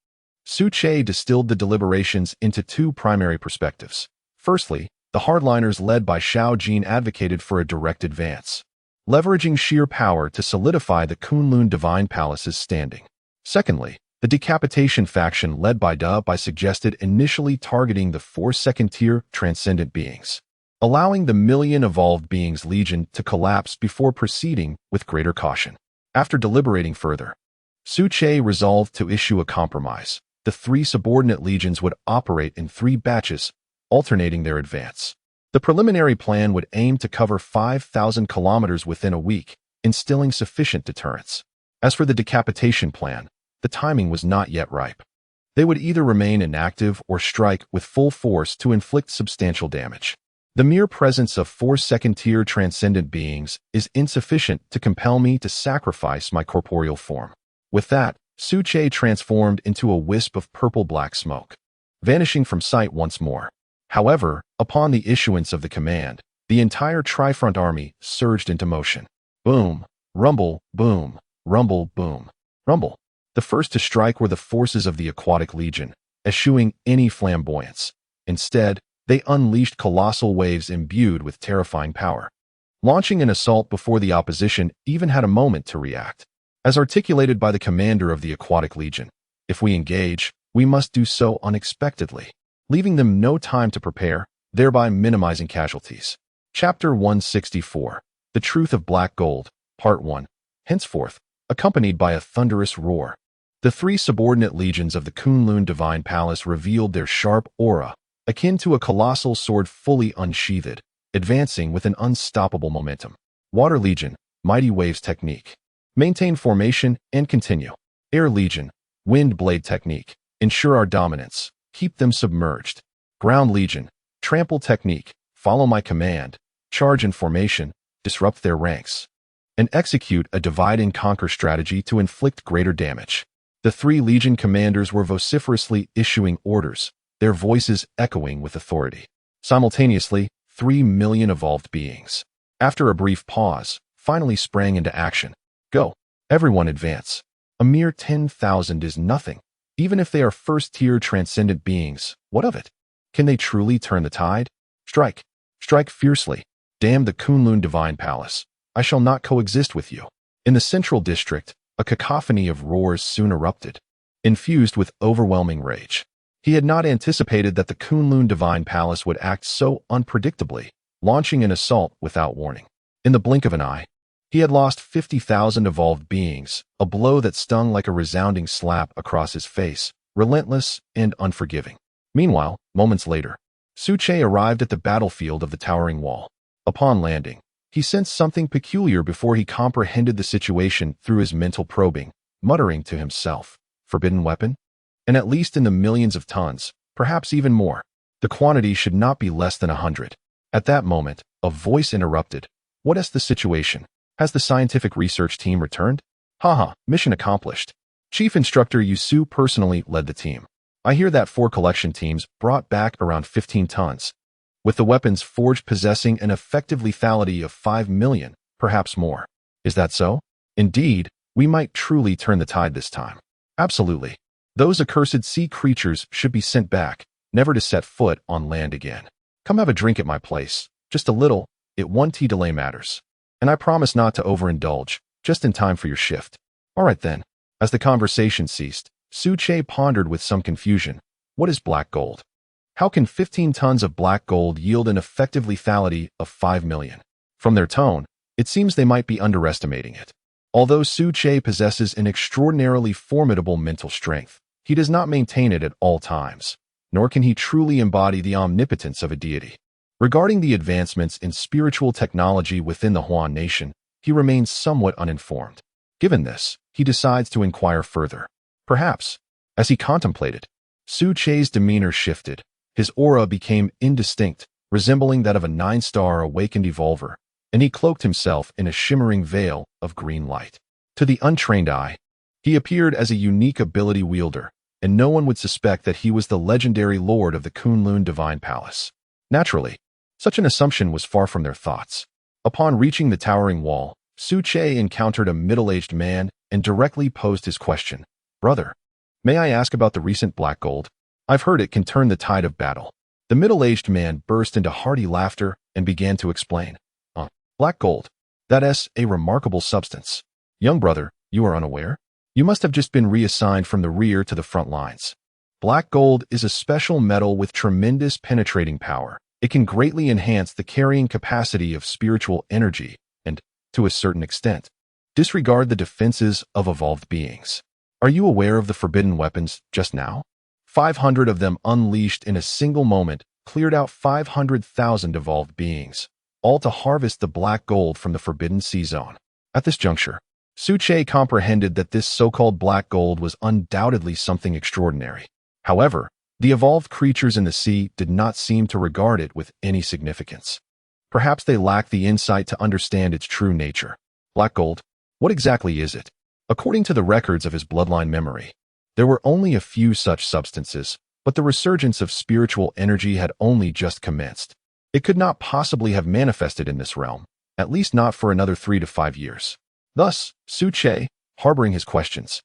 Suche distilled the deliberations into 2 primary perspectives. Firstly, the hardliners led by Xiao Jin advocated for a direct advance, leveraging sheer power to solidify the Kunlun Divine Palace's standing. Secondly, the decapitation faction led by Dabai suggested initially targeting the 4 second-tier transcendent beings, allowing the million evolved beings Legion to collapse before proceeding with greater caution. After deliberating further, Suche resolved to issue a compromise. The 3 subordinate legions would operate in 3 batches, alternating their advance. The preliminary plan would aim to cover 5,000 kilometers within a week, instilling sufficient deterrence. As for the decapitation plan, the timing was not yet ripe. They would either remain inactive or strike with full force to inflict substantial damage. The mere presence of 4 second-tier transcendent beings is insufficient to compel me to sacrifice my corporeal form. With that, Su Che transformed into a wisp of purple-black smoke, vanishing from sight once more. However, upon the issuance of the command, the entire Trifront army surged into motion. Boom, rumble, boom, rumble, boom, rumble. The first to strike were the forces of the Aquatic Legion, eschewing any flamboyance. Instead, they unleashed colossal waves imbued with terrifying power, launching an assault before the opposition even had a moment to react. As articulated by the commander of the Aquatic Legion, if we engage, we must do so unexpectedly, leaving them no time to prepare, thereby minimizing casualties. Chapter 164, The Truth of Black Gold, Part 1, henceforth, accompanied by a thunderous roar. The 3 subordinate legions of the Kunlun Divine Palace revealed their sharp aura, akin to a colossal sword fully unsheathed, advancing with an unstoppable momentum. Water Legion, Mighty Waves Technique. Maintain formation and continue. Air Legion, Wind Blade Technique. Ensure our dominance. Keep them submerged. Ground Legion, Trample Technique. Follow my command. Charge in formation. Disrupt their ranks. And execute a divide-and-conquer strategy to inflict greater damage. The 3 Legion commanders were vociferously issuing orders, their voices echoing with authority. Simultaneously, 3 million evolved beings, after a brief pause, finally sprang into action. Go. Everyone advance. A mere 10,000 is nothing. Even if they are first-tier transcendent beings, what of it? Can they truly turn the tide? Strike. Strike fiercely. Damn the Kunlun Divine Palace. I shall not coexist with you. In the central district, a cacophony of roars soon erupted, infused with overwhelming rage. He had not anticipated that the Kunlun Divine Palace would act so unpredictably, launching an assault without warning. In the blink of an eye, he had lost 50,000 evolved beings, a blow that stung like a resounding slap across his face, relentless and unforgiving. Meanwhile, moments later, Su Che arrived at the battlefield of the towering wall. Upon landing, he sensed something peculiar before he comprehended the situation through his mental probing, muttering to himself, "Forbidden weapon? And at least in the millions of tons, perhaps even more. The quantity should not be less than 100. At that moment, a voice interrupted. What is the situation? Has the scientific research team returned? Haha, mission accomplished. Chief Instructor Yusu personally led the team. I hear that 4 collection teams brought back around 15 tons, with the weapons forged possessing an effective lethality of 5 million, perhaps more. Is that so? Indeed, we might truly turn the tide this time. Absolutely. Those accursed sea creatures should be sent back, never to set foot on land again. Come have a drink at my place. Just a little, it 1 tea delay matters. And I promise not to overindulge, just in time for your shift. All right then. As the conversation ceased, Su Che pondered with some confusion. What is black gold? How can 15 tons of black gold yield an effective lethality of 5 million? From their tone, it seems they might be underestimating it. Although Su Che possesses an extraordinarily formidable mental strength, he does not maintain it at all times, nor can he truly embody the omnipotence of a deity. Regarding the advancements in spiritual technology within the Huan nation, he remains somewhat uninformed. Given this, he decides to inquire further. Perhaps, as he contemplated, Su Che's demeanor shifted. His aura became indistinct, resembling that of a 9-star awakened evolver, and he cloaked himself in a shimmering veil of green light. To the untrained eye, he appeared as a unique ability wielder, and no one would suspect that he was the legendary lord of the Kunlun Divine Palace. Naturally, such an assumption was far from their thoughts. Upon reaching the towering wall, Su Che encountered a middle-aged man and directly posed his question. Brother, may I ask about the recent black gold? I've heard it can turn the tide of battle. The middle-aged man burst into hearty laughter and began to explain. Black gold. That is a remarkable substance. Young brother, you are unaware? You must have just been reassigned from the rear to the front lines. Black gold is a special metal with tremendous penetrating power. It can greatly enhance the carrying capacity of spiritual energy and, to a certain extent, disregard the defenses of evolved beings. Are you aware of the forbidden weapons just now? 500 of them unleashed in a single moment cleared out 500,000 evolved beings, all to harvest the black gold from the Forbidden Sea Zone. At this juncture, Su Che comprehended that this so-called black gold was undoubtedly something extraordinary. However, The evolved creatures in the sea did not seem to regard it with any significance. Perhaps they lacked the insight to understand its true nature. Black gold? What exactly is it? According to the records of his bloodline memory, there were only a few such substances, but the resurgence of spiritual energy had only just commenced. It could not possibly have manifested in this realm, at least not for another 3 to 5 years. Thus, Su Che, harboring his questions,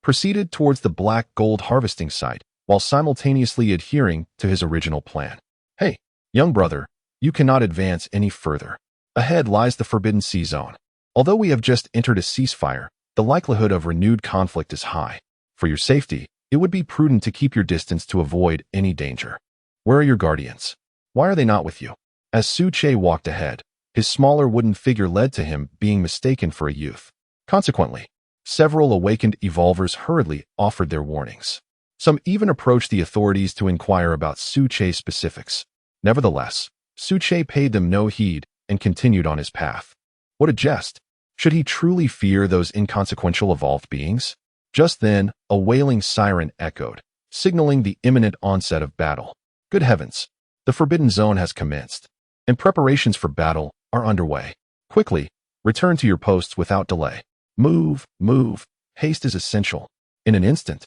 proceeded towards the black gold harvesting site while simultaneously adhering to his original plan. Hey, young brother, you cannot advance any further. Ahead lies the Forbidden Sea Zone. Although we have just entered a ceasefire, the likelihood of renewed conflict is high. For your safety, it would be prudent to keep your distance to avoid any danger. Where are your guardians? Why are they not with you? As Su Che walked ahead, his smaller wooden figure led to him being mistaken for a youth. Consequently, several awakened evolvers hurriedly offered their warnings. Some even approached the authorities to inquire about Su Che's specifics. Nevertheless, Su Che paid them no heed and continued on his path. What a jest! Should he truly fear those inconsequential evolved beings? Just then, a wailing siren echoed, signaling the imminent onset of battle. Good heavens! The Forbidden Zone has commenced, and preparations for battle are underway. Quickly, return to your posts without delay. Move, move. Haste is essential. In an instant,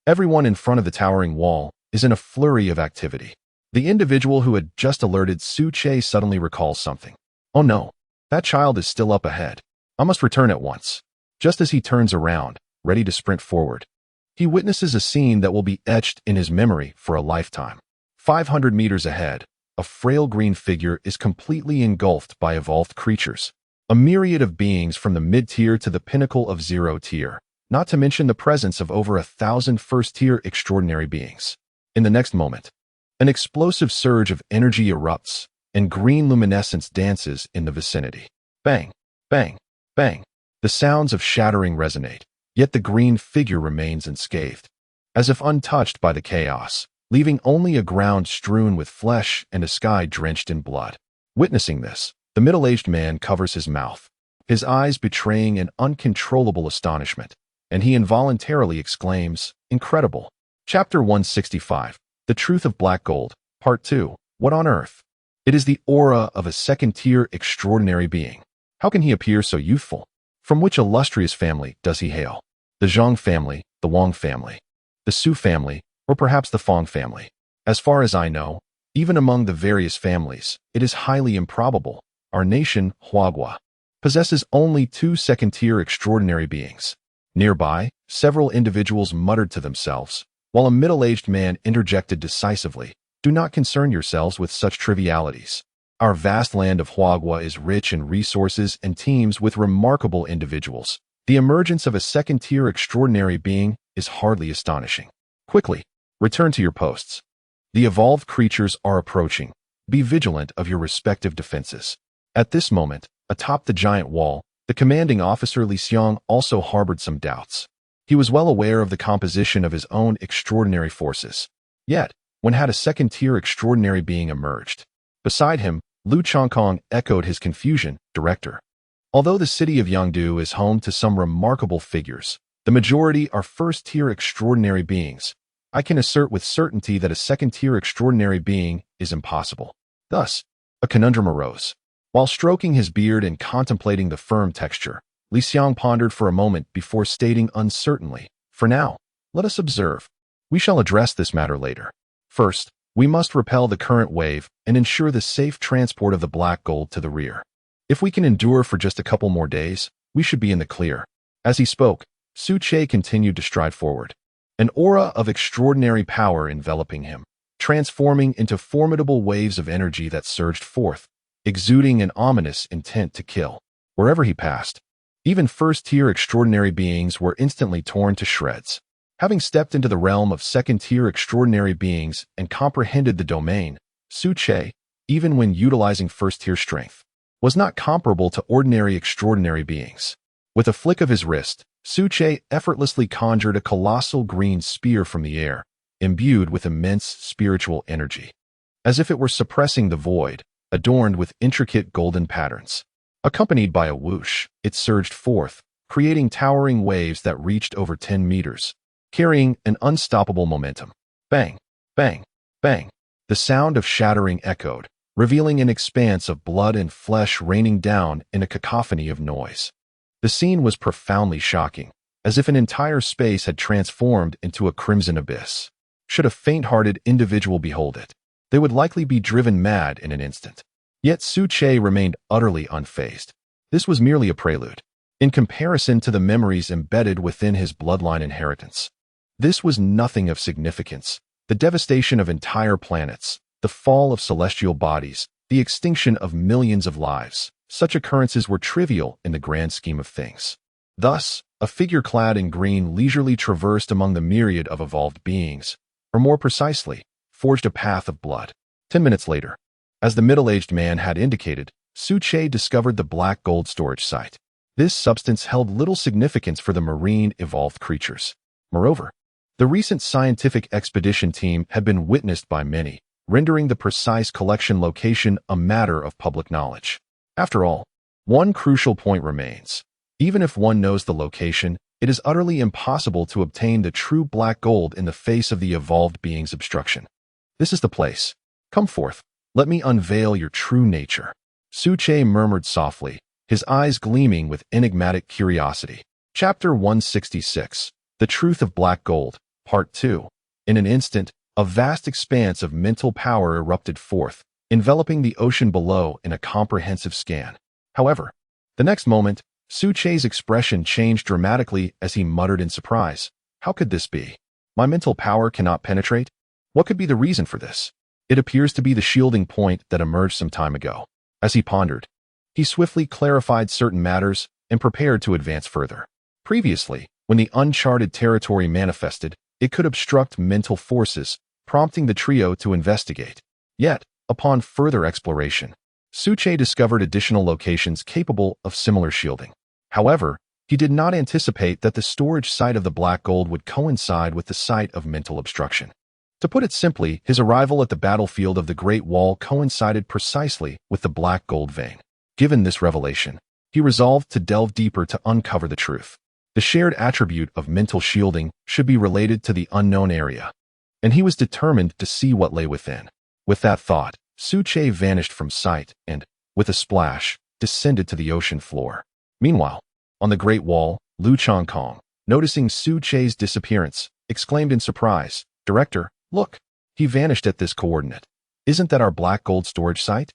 everyone in front of the towering wall is in a flurry of activity. The individual who had just alerted Su Che suddenly recalls something. Oh no, that child is still up ahead. I must return at once. Just as he turns around, ready to sprint forward, he witnesses a scene that will be etched in his memory for a lifetime. 500 meters ahead, a frail green figure is completely engulfed by evolved creatures. A myriad of beings from the mid-tier to the pinnacle of zero tier, not to mention the presence of over 1,000 first-tier extraordinary beings. In the next moment, an explosive surge of energy erupts, and green luminescence dances in the vicinity. Bang, bang, bang. The sounds of shattering resonate, yet the green figure remains unscathed, as if untouched by the chaos, leaving only a ground strewn with flesh and a sky drenched in blood. Witnessing this, the middle-aged man covers his mouth, his eyes betraying an uncontrollable astonishment, and he involuntarily exclaims, "Incredible!" Chapter 165, The Truth of Black Gold, Part 2, What on Earth? It is the aura of a second-tier extraordinary being. How can he appear so youthful? From which illustrious family does he hail? The Zhang family, the Wang family, the Su family, or perhaps the Fong family? As far as I know, even among the various families, it is highly improbable. Our nation, Huagua, possesses only 2 second-tier extraordinary beings. Nearby, several individuals muttered to themselves, while a middle-aged man interjected decisively, "Do not concern yourselves with such trivialities. Our vast land of Huagua is rich in resources and teems with remarkable individuals. The emergence of a second-tier extraordinary being is hardly astonishing. Quickly, return to your posts. The evolved creatures are approaching. Be vigilant of your respective defenses." At this moment, atop the giant wall, the commanding officer Li Xiang also harbored some doubts. He was well aware of the composition of his own extraordinary forces. Yet, when had a second-tier extraordinary being emerged? Beside him, Lu Chongkong echoed his confusion, "Director. Although the city of Yangdu is home to some remarkable figures, the majority are first-tier extraordinary beings. I can assert with certainty that a second-tier extraordinary being is impossible." Thus, a conundrum arose. While stroking his beard and contemplating the firm texture, Li Xiang pondered for a moment before stating uncertainly, "For now, let us observe. We shall address this matter later. First, we must repel the current wave and ensure the safe transport of the black gold to the rear. If we can endure for just a couple more days, we should be in the clear." As he spoke, Su Che continued to stride forward, an aura of extraordinary power enveloping him, transforming into formidable waves of energy that surged forth, exuding an ominous intent to kill. Wherever he passed, even first-tier extraordinary beings were instantly torn to shreds. Having stepped into the realm of second-tier extraordinary beings and comprehended the domain, Su Che, even when utilizing first-tier strength, was not comparable to ordinary extraordinary beings. With a flick of his wrist, Su Che effortlessly conjured a colossal green spear from the air, imbued with immense spiritual energy. As if it were suppressing the void, adorned with intricate golden patterns. Accompanied by a whoosh, it surged forth, creating towering waves that reached over 10 meters, carrying an unstoppable momentum. Bang! Bang! Bang! The sound of shattering echoed, revealing an expanse of blood and flesh raining down in a cacophony of noise. The scene was profoundly shocking, as if an entire space had transformed into a crimson abyss. Should a faint-hearted individual behold it, they would likely be driven mad in an instant. Yet Su Che remained utterly unfazed. This was merely a prelude, in comparison to the memories embedded within his bloodline inheritance. This was nothing of significance. The devastation of entire planets, the fall of celestial bodies, the extinction of millions of lives, such occurrences were trivial in the grand scheme of things. Thus, a figure clad in green leisurely traversed among the myriad of evolved beings, or more precisely, forged a path of blood. 10 minutes later, as the middle-aged man had indicated, Su Che discovered the black gold storage site. This substance held little significance for the marine evolved creatures. Moreover, the recent scientific expedition team had been witnessed by many, rendering the precise collection location a matter of public knowledge. After all, one crucial point remains. Even if one knows the location, it is utterly impossible to obtain the true black gold in the face of the evolved being's obstruction. This is the place. Come forth. Let me unveil your true nature. Su Che murmured softly, his eyes gleaming with enigmatic curiosity. Chapter 166. The Truth of Black Gold, Part 2. In an instant, a vast expanse of mental power erupted forth, enveloping the ocean below in a comprehensive scan. However, the next moment, Su Che's expression changed dramatically as he muttered in surprise. How could this be? My mental power cannot penetrate? What could be the reason for this? It appears to be the shielding point that emerged some time ago. As he pondered, he swiftly clarified certain matters and prepared to advance further. Previously, when the uncharted territory manifested, it could obstruct mental forces, prompting the trio to investigate. Yet, upon further exploration, Su Che discovered additional locations capable of similar shielding. However, he did not anticipate that the storage site of the black gold would coincide with the site of mental obstruction. To put it simply, his arrival at the battlefield of the Great Wall coincided precisely with the black gold vein. Given this revelation, he resolved to delve deeper to uncover the truth. The shared attribute of mental shielding should be related to the unknown area, and he was determined to see what lay within. With that thought, Su Che vanished from sight and, with a splash, descended to the ocean floor. Meanwhile, on the Great Wall, Lu Chongkong, noticing Su Che's disappearance, exclaimed in surprise, "Director, look, he vanished at this coordinate. Isn't that our black gold storage site?"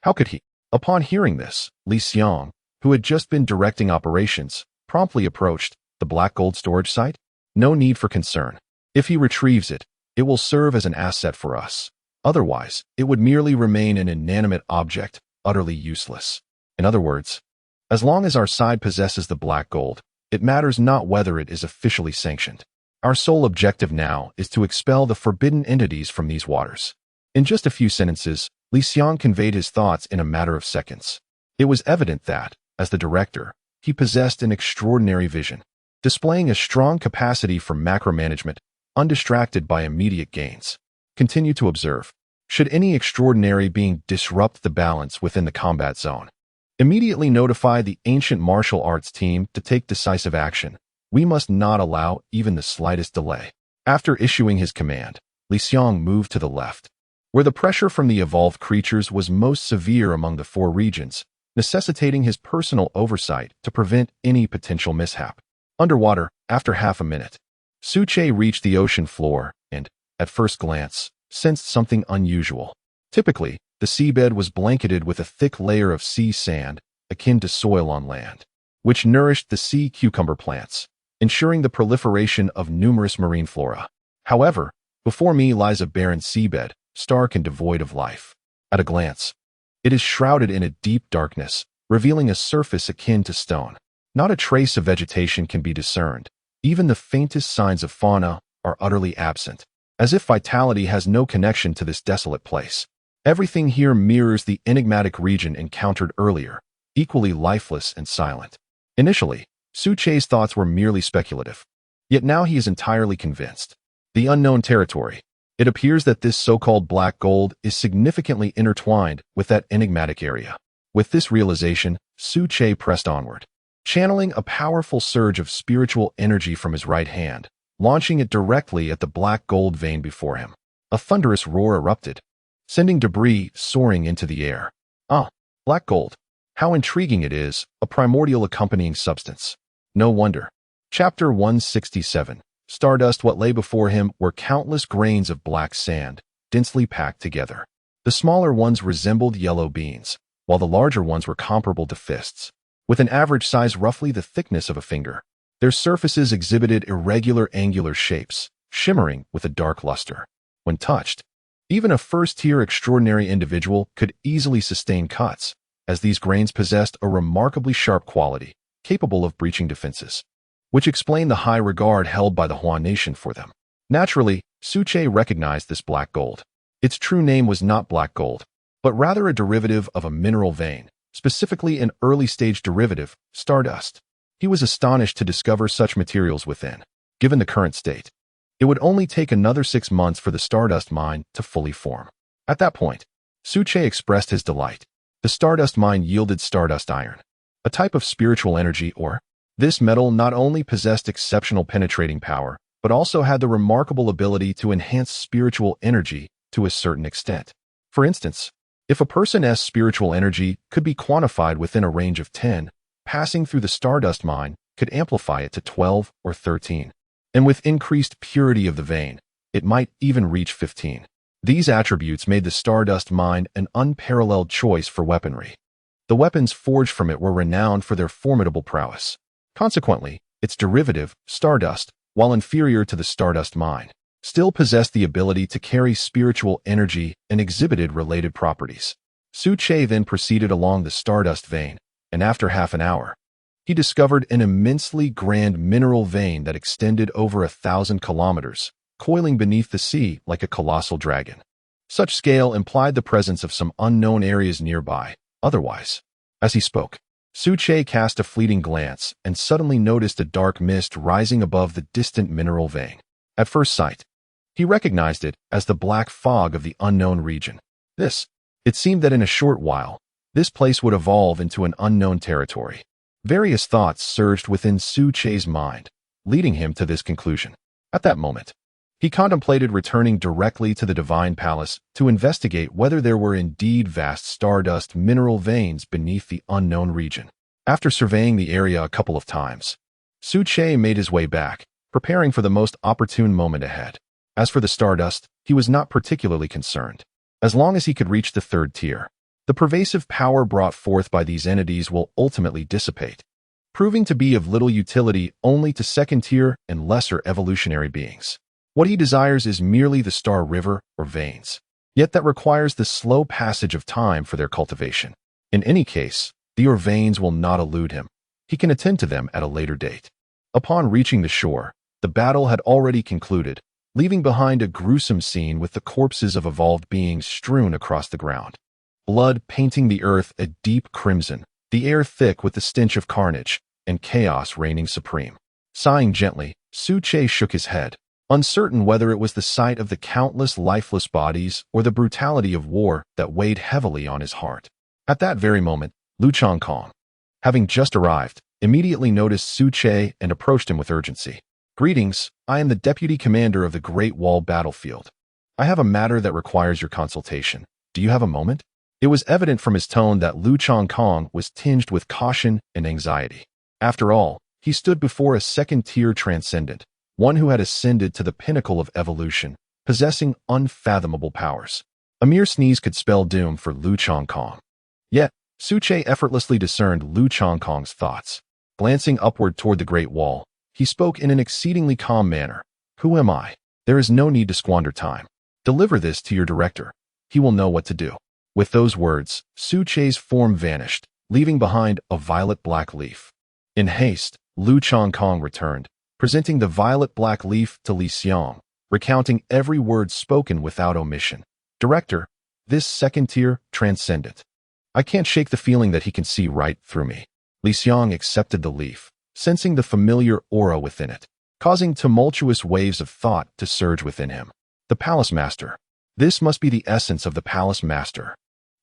How could he? Upon hearing this, Li Xiang, who had just been directing operations, promptly approached the black gold storage site. No need for concern. If he retrieves it, it will serve as an asset for us. Otherwise, it would merely remain an inanimate object, utterly useless. In other words, as long as our side possesses the black gold, it matters not whether it is officially sanctioned. Our sole objective now is to expel the forbidden entities from these waters. In just a few sentences, Li Xiang conveyed his thoughts in a matter of seconds. It was evident that, as the director, he possessed an extraordinary vision, displaying a strong capacity for macro-management, undistracted by immediate gains. Continue to observe. Should any extraordinary being disrupt the balance within the combat zone, immediately notify the ancient martial arts team to take decisive action. We must not allow even the slightest delay. After issuing his command, Li Xiang moved to the left, where the pressure from the evolved creatures was most severe among the 4 regions, necessitating his personal oversight to prevent any potential mishap. Underwater, after half a minute, Su Che reached the ocean floor and, at first glance, sensed something unusual. Typically, the seabed was blanketed with a thick layer of sea sand, akin to soil on land, which nourished the sea cucumber plants, ensuring the proliferation of numerous marine flora. However, before me lies a barren seabed, stark and devoid of life. At a glance, it is shrouded in a deep darkness, revealing a surface akin to stone. Not a trace of vegetation can be discerned. Even the faintest signs of fauna are utterly absent, as if vitality has no connection to this desolate place. Everything here mirrors the enigmatic region encountered earlier, equally lifeless and silent. Initially, Su Che's thoughts were merely speculative. Yet now he is entirely convinced. The unknown territory. It appears that this so-called black gold is significantly intertwined with that enigmatic area. With this realization, Su Che pressed onward, channeling a powerful surge of spiritual energy from his right hand, launching it directly at the black gold vein before him. A thunderous roar erupted, sending debris soaring into the air. Ah, black gold. How intriguing it is, a primordial accompanying substance. No wonder. Chapter 167. Stardust. What lay before him were countless grains of black sand, densely packed together. The smaller ones resembled yellow beans, while the larger ones were comparable to fists, with an average size roughly the thickness of a finger. Their surfaces exhibited irregular angular shapes, shimmering with a dark luster. When touched, even a first-tier extraordinary individual could easily sustain cuts, as these grains possessed a remarkably sharp quality, capable of breaching defenses, which explained the high regard held by the Huan nation for them. Naturally, Su Che recognized this black gold. Its true name was not black gold, but rather a derivative of a mineral vein, specifically an early-stage derivative, stardust. He was astonished to discover such materials within. Given the current state, it would only take another 6 months for the stardust mine to fully form. At that point, Su Che expressed his delight. The stardust mine yielded stardust iron, a type of spiritual energy or. This metal not only possessed exceptional penetrating power, but also had the remarkable ability to enhance spiritual energy to a certain extent. For instance, if a person's spiritual energy could be quantified within a range of 10, passing through the stardust mine could amplify it to 12 or 13. And with increased purity of the vein, it might even reach 15. These attributes made the stardust mine an unparalleled choice for weaponry. The weapons forged from it were renowned for their formidable prowess. Consequently, its derivative, stardust, while inferior to the stardust mine, still possessed the ability to carry spiritual energy and exhibited related properties. Su Che then proceeded along the stardust vein, and after half an hour, he discovered an immensely grand mineral vein that extended over 1,000 kilometers, coiling beneath the sea like a colossal dragon. Such scale implied the presence of some unknown areas nearby. Otherwise, as he spoke, Su Che cast a fleeting glance and suddenly noticed a dark mist rising above the distant mineral vein. At first sight, he recognized it as the black fog of the unknown region. It seemed that in a short while, this place would evolve into an unknown territory. Various thoughts surged within Su Che's mind, leading him to this conclusion. At that moment, he contemplated returning directly to the Divine Palace to investigate whether there were indeed vast stardust mineral veins beneath the unknown region. After surveying the area a couple of times, Su Che made his way back, preparing for the most opportune moment ahead. As for the stardust, he was not particularly concerned. As long as he could reach the third tier, the pervasive power brought forth by these entities will ultimately dissipate, proving to be of little utility only to second-tier and lesser evolutionary beings. What he desires is merely the star river or veins, yet that requires the slow passage of time for their cultivation. In any case, the veins will not elude him. He can attend to them at a later date. Upon reaching the shore, the battle had already concluded, leaving behind a gruesome scene with the corpses of evolved beings strewn across the ground. Blood painting the earth a deep crimson, the air thick with the stench of carnage, and chaos reigning supreme. Sighing gently, Su Che shook his head, uncertain whether it was the sight of the countless lifeless bodies or the brutality of war that weighed heavily on his heart. At that very moment, Lu Changkong, having just arrived, immediately noticed Su Che and approached him with urgency. "Greetings, I am the Deputy Commander of the Great Wall Battlefield. I have a matter that requires your consultation. Do you have a moment?" It was evident from his tone that Lu Changkong was tinged with caution and anxiety. After all, he stood before a second-tier transcendent, one who had ascended to the pinnacle of evolution, possessing unfathomable powers. A mere sneeze could spell doom for Lu Changkong. Yet, Su Che effortlessly discerned Lu Changkong's thoughts. Glancing upward toward the Great Wall, he spoke in an exceedingly calm manner. "Who am I? There is no need to squander time. Deliver this to your director. He will know what to do." With those words, Su Che's form vanished, leaving behind a violet-black leaf. In haste, Lu Changkong returned, presenting the violet-black leaf to Li Xiang, recounting every word spoken without omission. "Director, this second-tier transcendent. I can't shake the feeling that he can see right through me." Li Xiang accepted the leaf, sensing the familiar aura within it, causing tumultuous waves of thought to surge within him. The Palace Master. This must be the essence of the Palace Master.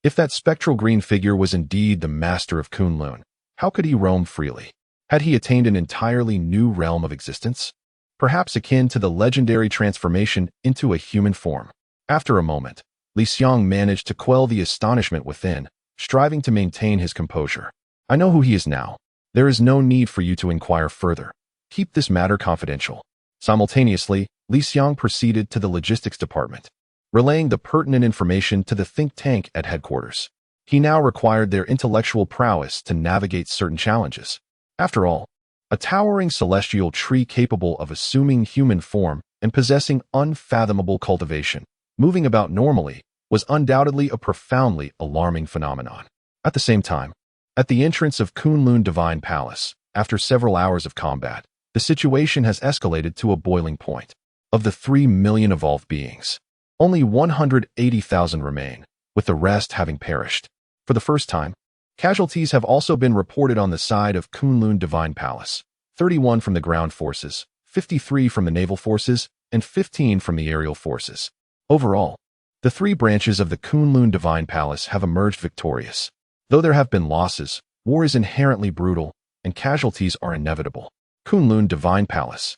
If that spectral green figure was indeed the Master of Kunlun, how could he roam freely? Had he attained an entirely new realm of existence? Perhaps akin to the legendary transformation into a human form. After a moment, Li Xiang managed to quell the astonishment within, striving to maintain his composure. I know who he is now. There is no need for you to inquire further. Keep this matter confidential. Simultaneously, Li Xiang proceeded to the logistics department, relaying the pertinent information to the think tank at headquarters. He now required their intellectual prowess to navigate certain challenges. After all, a towering celestial tree capable of assuming human form and possessing unfathomable cultivation, moving about normally, was undoubtedly a profoundly alarming phenomenon. At the same time, at the entrance of Kunlun Divine Palace, after several hours of combat, the situation has escalated to a boiling point. Of the 3 million evolved beings, only 180,000 remain, with the rest having perished. For the first time, casualties have also been reported on the side of Kunlun Divine Palace, 31 from the ground forces, 53 from the naval forces, and 15 from the aerial forces. Overall, the 3 branches of the Kunlun Divine Palace have emerged victorious. Though there have been losses, war is inherently brutal, and casualties are inevitable. Kunlun Divine Palace.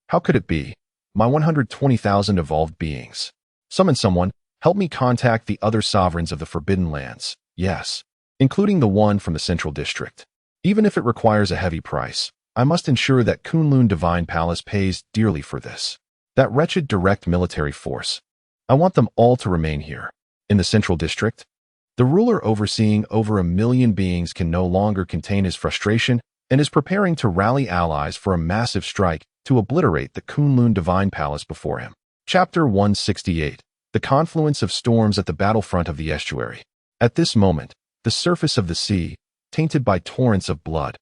How could it be? My 120,000 evolved beings. Summon someone, help me contact the other sovereigns of the Forbidden Lands, yes, including the one from the Central District. Even if it requires a heavy price, I must ensure that Kunlun Divine Palace pays dearly for this. That wretched direct military force. I want them all to remain here. In the Central District, the ruler overseeing over 1 million beings can no longer contain his frustration and is preparing to rally allies for a massive strike to obliterate the Kunlun Divine Palace before him. Chapter 168. The confluence of storms at the battlefront of the estuary. At this moment, the surface of the sea, tainted by torrents of blood,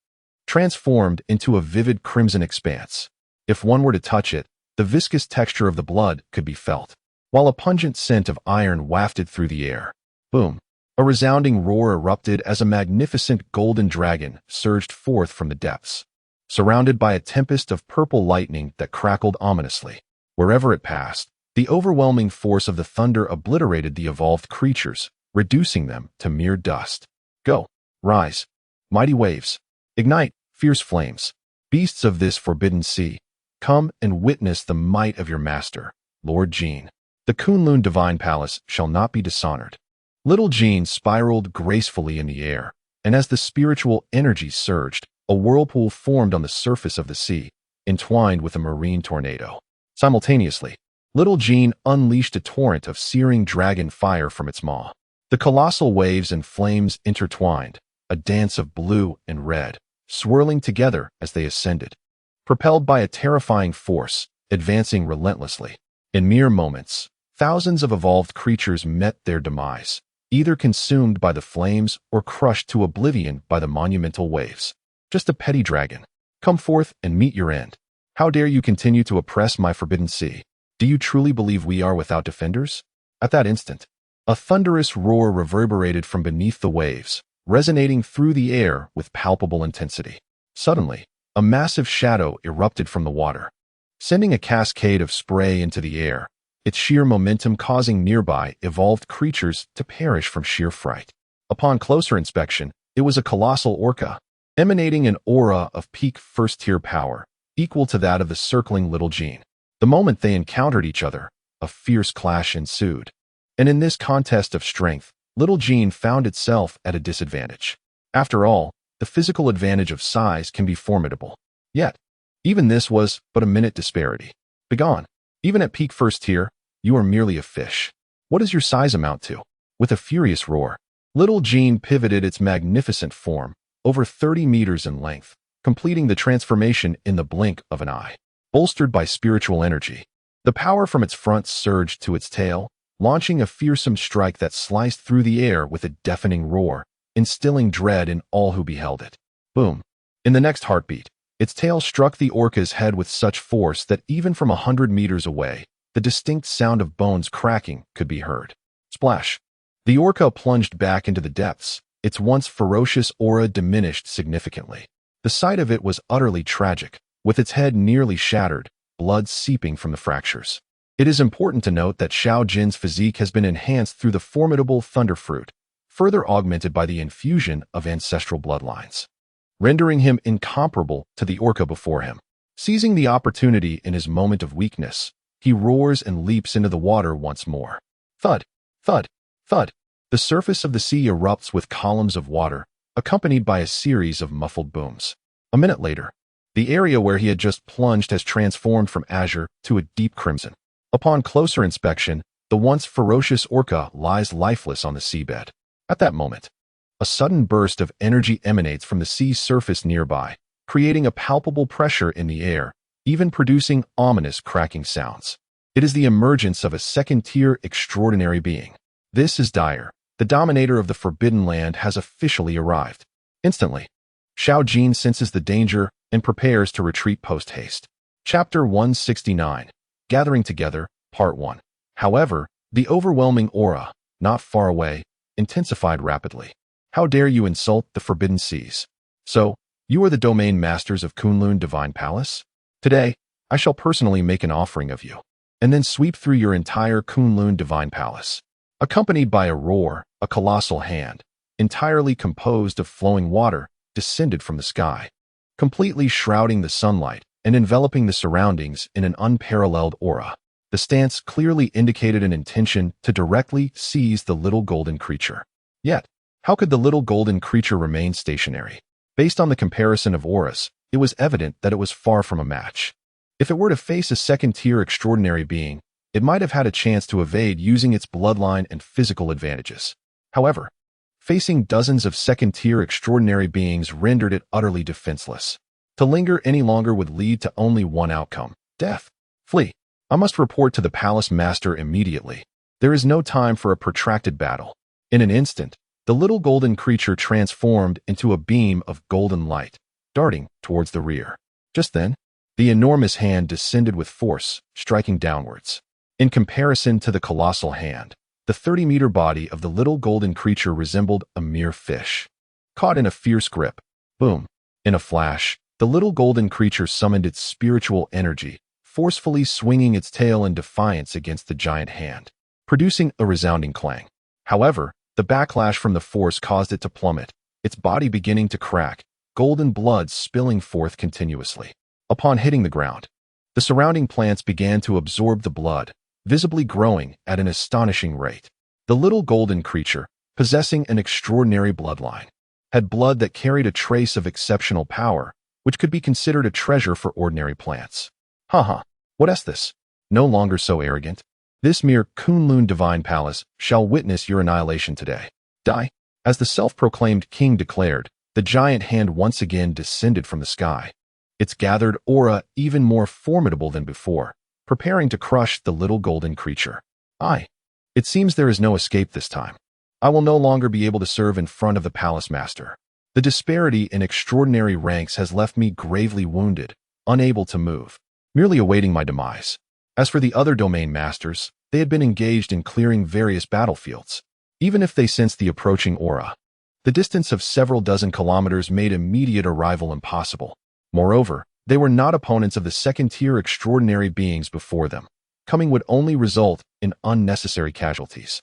transformed into a vivid crimson expanse. If one were to touch it, the viscous texture of the blood could be felt, while a pungent scent of iron wafted through the air. Boom! A resounding roar erupted as a magnificent golden dragon surged forth from the depths, surrounded by a tempest of purple lightning that crackled ominously. Wherever it passed, the overwhelming force of the thunder obliterated the evolved creatures, reducing them to mere dust. Go! Rise! Mighty waves! Ignite! Fierce flames! Beasts of this forbidden sea, come and witness the might of your master, Lord Jean. The Kunlun Divine Palace shall not be dishonored. Little Jean spiraled gracefully in the air, and as the spiritual energy surged, a whirlpool formed on the surface of the sea, entwined with a marine tornado. Simultaneously, Little Jean unleashed a torrent of searing dragon fire from its maw. The colossal waves and flames intertwined, a dance of blue and red, swirling together as they ascended. Propelled by a terrifying force, advancing relentlessly. In mere moments, thousands of evolved creatures met their demise, either consumed by the flames or crushed to oblivion by the monumental waves. Just a petty dragon. Come forth and meet your end. How dare you continue to oppress my forbidden sea? Do you truly believe we are without defenders? At that instant, a thunderous roar reverberated from beneath the waves, resonating through the air with palpable intensity. Suddenly, a massive shadow erupted from the water, sending a cascade of spray into the air, its sheer momentum causing nearby evolved creatures to perish from sheer fright. Upon closer inspection, it was a colossal orca, emanating an aura of peak first-tier power, equal to that of the circling Little Jean. The moment they encountered each other, a fierce clash ensued. And in this contest of strength, Little Jean found itself at a disadvantage. After all, the physical advantage of size can be formidable. Yet, even this was but a minute disparity. Begone. Even at peak first tier, you are merely a fish. What does your size amount to? With a furious roar, Little Jean pivoted its magnificent form, over 30 meters in length, completing the transformation in the blink of an eye. Bolstered by spiritual energy, the power from its front surged to its tail, launching a fearsome strike that sliced through the air with a deafening roar, instilling dread in all who beheld it. Boom! In the next heartbeat, its tail struck the orca's head with such force that even from 100 meters away, the distinct sound of bones cracking could be heard. Splash! The orca plunged back into the depths, its once ferocious aura diminished significantly. The sight of it was utterly tragic, with its head nearly shattered, blood seeping from the fractures. It is important to note that Xiao Jin's physique has been enhanced through the formidable thunder fruit, further augmented by the infusion of ancestral bloodlines, rendering him incomparable to the orca before him. Seizing the opportunity in his moment of weakness, he roars and leaps into the water once more. Thud, thud, thud. The surface of the sea erupts with columns of water, accompanied by a series of muffled booms. A minute later, the area where he had just plunged has transformed from azure to a deep crimson. Upon closer inspection, the once ferocious orca lies lifeless on the seabed. At that moment, a sudden burst of energy emanates from the sea's surface nearby, creating a palpable pressure in the air, even producing ominous cracking sounds. It is the emergence of a second-tier extraordinary being. This is Dire. The dominator of the Forbidden Land has officially arrived. Instantly, Xiao Jin senses the danger and prepares to retreat post-haste. Chapter 169, Gathering Together, Part 1. However, the overwhelming aura, not far away, intensified rapidly. How dare you insult the Forbidden Seas? So, you are the domain masters of Kunlun Divine Palace? Today, I shall personally make an offering of you, and then sweep through your entire Kunlun Divine Palace. Accompanied by a roar, a colossal hand, entirely composed of flowing water, descended from the sky, completely shrouding the sunlight and enveloping the surroundings in an unparalleled aura. The stance clearly indicated an intention to directly seize the little golden creature. Yet, how could the little golden creature remain stationary? Based on the comparison of auras, it was evident that it was far from a match. If it were to face a second-tier extraordinary being, it might have had a chance to evade using its bloodline and physical advantages. However, facing dozens of second-tier extraordinary beings rendered it utterly defenseless. To linger any longer would lead to only one outcome: death. Flee. I must report to the palace master immediately. There is no time for a protracted battle. In an instant, the little golden creature transformed into a beam of golden light, darting towards the rear. Just then, the enormous hand descended with force, striking downwards. In comparison to the colossal hand, the 30-meter body of the little golden creature resembled a mere fish, caught in a fierce grip. Boom! In a flash, the little golden creature summoned its spiritual energy, forcefully swinging its tail in defiance against the giant hand, producing a resounding clang. However, the backlash from the force caused it to plummet, its body beginning to crack, golden blood spilling forth continuously. Upon hitting the ground, the surrounding plants began to absorb the blood, visibly growing at an astonishing rate. The little golden creature, possessing an extraordinary bloodline, had blood that carried a trace of exceptional power, which could be considered a treasure for ordinary plants. Haha, what is this? No longer so arrogant. This mere Kunlun Divine Palace shall witness your annihilation today. Die. As the self-proclaimed king declared, the giant hand once again descended from the sky, its gathered aura even more formidable than before, preparing to crush the little golden creature. It seems there is no escape this time. I will no longer be able to serve in front of the palace master. The disparity in extraordinary ranks has left me gravely wounded, unable to move, merely awaiting my demise. As for the other domain masters, they had been engaged in clearing various battlefields. Even if they sensed the approaching aura, the distance of several dozen kilometers made immediate arrival impossible. Moreover, they were not opponents of the second-tier extraordinary beings before them. Coming would only result in unnecessary casualties.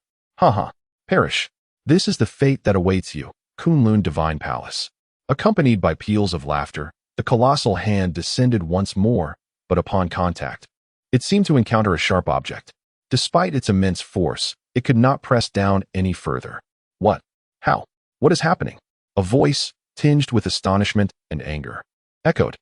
Perish. This is the fate that awaits you, Kunlun Divine Palace. Accompanied by peals of laughter, the colossal hand descended once more, but upon contact, it seemed to encounter a sharp object. Despite its immense force, it could not press down any further. What? How? What is happening? A voice, tinged with astonishment and anger, echoed.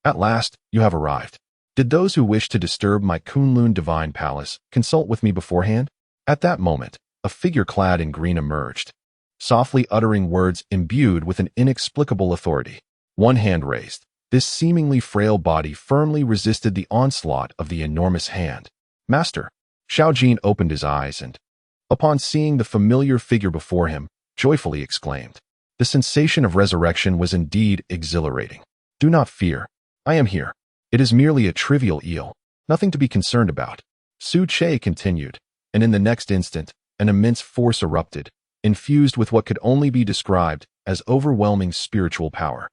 At last, you have arrived. Did those who wish to disturb my Kunlun Divine Palace consult with me beforehand? At that moment, a figure clad in green emerged, softly uttering words imbued with an inexplicable authority. One hand raised, this seemingly frail body firmly resisted the onslaught of the enormous hand. Master. Xiao Jin opened his eyes and, upon seeing the familiar figure before him, joyfully exclaimed. The sensation of resurrection was indeed exhilarating. Do not fear. I am here. It is merely a trivial eel, nothing to be concerned about. Su Che continued, and in the next instant, an immense force erupted, infused with what could only be described as overwhelming spiritual power.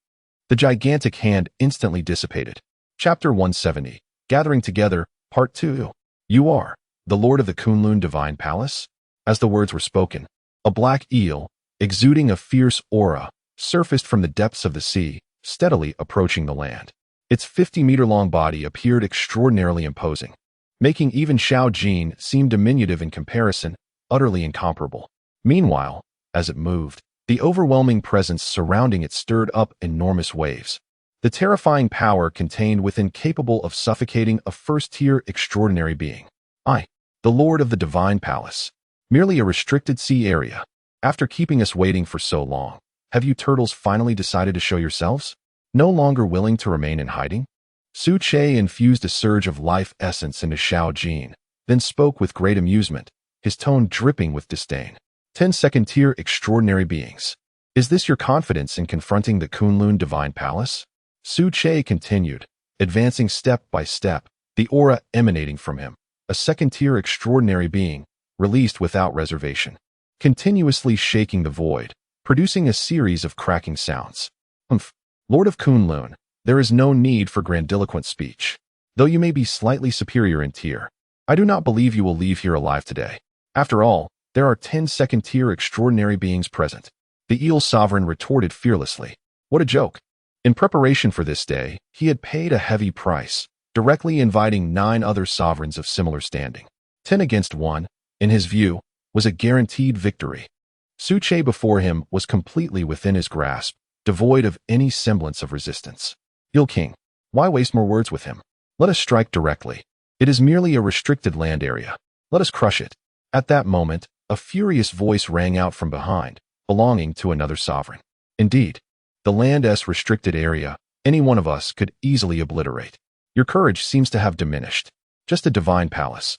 The gigantic hand instantly dissipated. Chapter 170, Gathering Together, Part 2. You are the Lord of the Kunlun Divine Palace? As the words were spoken, a black eel, exuding a fierce aura, surfaced from the depths of the sea, steadily approaching the land. Its 50-meter-long body appeared extraordinarily imposing. making even Xiao Jin seem diminutive in comparison, utterly incomparable. Meanwhile, as it moved, the overwhelming presence surrounding it stirred up enormous waves. The terrifying power contained within capable of suffocating a first-tier extraordinary being. The Lord of the Divine Palace. Merely a restricted sea area. After keeping us waiting for so long, have you turtles finally decided to show yourselves? No longer willing to remain in hiding? Su Che infused a surge of life essence into Xiao Jin, then spoke with great amusement, his tone dripping with disdain. 10 second-tier extraordinary beings. Is this your confidence in confronting the Kunlun Divine Palace? Su Che continued, advancing step by step, the aura emanating from him, a second-tier extraordinary being, released without reservation, continuously shaking the void, producing a series of cracking sounds. Lord of Kunlun, there is no need for grandiloquent speech. Though you may be slightly superior in tier, I do not believe you will leave here alive today. After all, there are 10 second-tier extraordinary beings present. The Eel Sovereign retorted fearlessly. What a joke. In preparation for this day, he had paid a heavy price, directly inviting 9 other sovereigns of similar standing. 10 against 1, in his view, was a guaranteed victory. Su Che before him was completely within his grasp, devoid of any semblance of resistance. Eel King, why waste more words with him? Let us strike directly. It is merely a restricted land area. Let us crush it. At that moment, a furious voice rang out from behind, belonging to another sovereign. Indeed, the land's restricted area, any one of us could easily obliterate. Your courage seems to have diminished. Just a divine palace.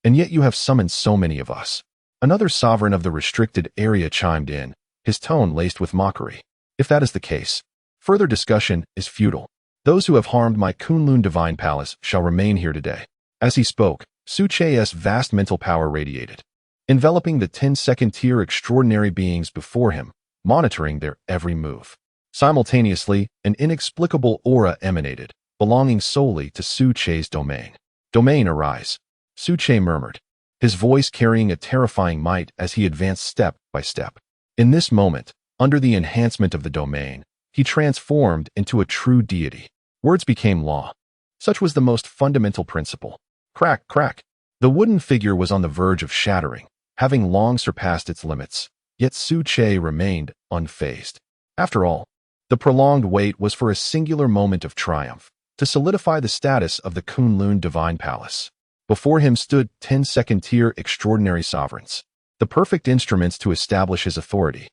And yet you have summoned so many of us. Another sovereign of the restricted area chimed in, his tone laced with mockery. If that is the case, further discussion is futile. Those who have harmed my Kunlun Divine Palace shall remain here today. As he spoke, Su Che's vast mental power radiated, enveloping the 10 second-tier extraordinary beings before him, monitoring their every move. Simultaneously, an inexplicable aura emanated, belonging solely to Su Che's domain. Domain, arise, Su Che murmured, his voice carrying a terrifying might as he advanced step by step. In this moment, under the enhancement of the domain, he transformed into a true deity. Words became law. Such was the most fundamental principle. Crack, crack. The wooden figure was on the verge of shattering, having long surpassed its limits, yet Su Che remained unfazed. After all, the prolonged wait was for a singular moment of triumph, to solidify the status of the Kunlun Divine Palace. Before him stood 10 second-tier extraordinary sovereigns, the perfect instruments to establish his authority.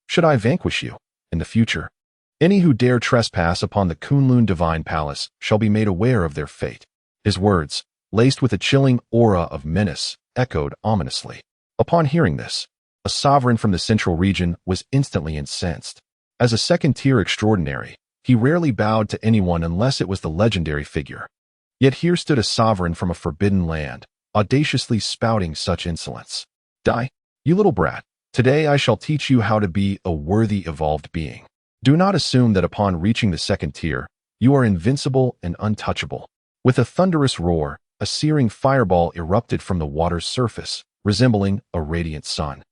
Should I vanquish you, in the future, any who dare trespass upon the Kunlun Divine Palace shall be made aware of their fate. His words, laced with a chilling aura of menace, echoed ominously. Upon hearing this, a sovereign from the central region was instantly incensed. As a second-tier extraordinary, he rarely bowed to anyone unless it was the legendary figure. Yet here stood a sovereign from a forbidden land, audaciously spouting such insolence. Die, you little brat. Today I shall teach you how to be a worthy evolved being. Do not assume that upon reaching the second tier, you are invincible and untouchable. With a thunderous roar, a searing fireball erupted from the water's surface, resembling a radiant sun.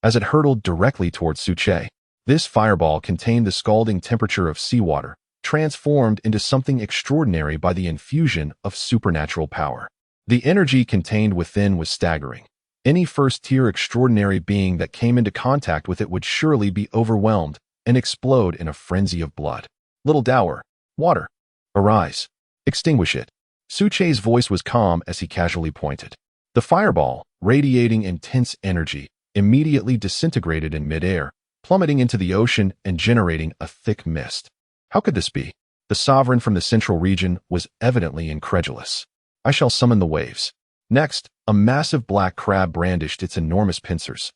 As it hurtled directly towards Su Che, this fireball contained the scalding temperature of seawater, transformed into something extraordinary by the infusion of supernatural power. The energy contained within was staggering. Any first-tier extraordinary being that came into contact with it would surely be overwhelmed and explode in a frenzy of blood. Little dower, water, arise, extinguish it. Su Che's voice was calm as he casually pointed. The fireball, radiating intense energy, immediately disintegrated in midair, plummeting into the ocean and generating a thick mist. How could this be? The sovereign from the central region was evidently incredulous. I shall summon the waves. Next, a massive black crab brandished its enormous pincers,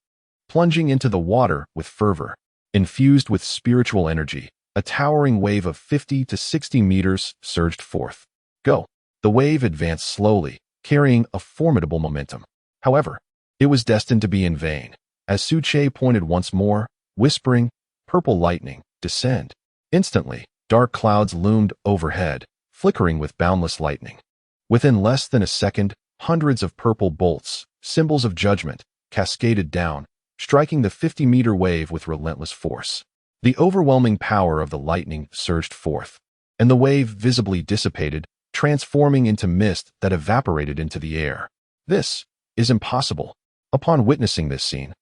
plunging into the water with fervor. Infused with spiritual energy, a towering wave of 50 to 60 meters surged forth. Go! The wave advanced slowly, carrying a formidable momentum. However, it was destined to be in vain. As Su Che pointed once more, whispering, "Purple lightning, descend." Instantly, dark clouds loomed overhead, flickering with boundless lightning. Within less than a second, hundreds of purple bolts, symbols of judgment, cascaded down, striking the 50-meter wave with relentless force. The overwhelming power of the lightning surged forth, and the wave visibly dissipated, transforming into mist that evaporated into the air. This is impossible. Upon witnessing this scene,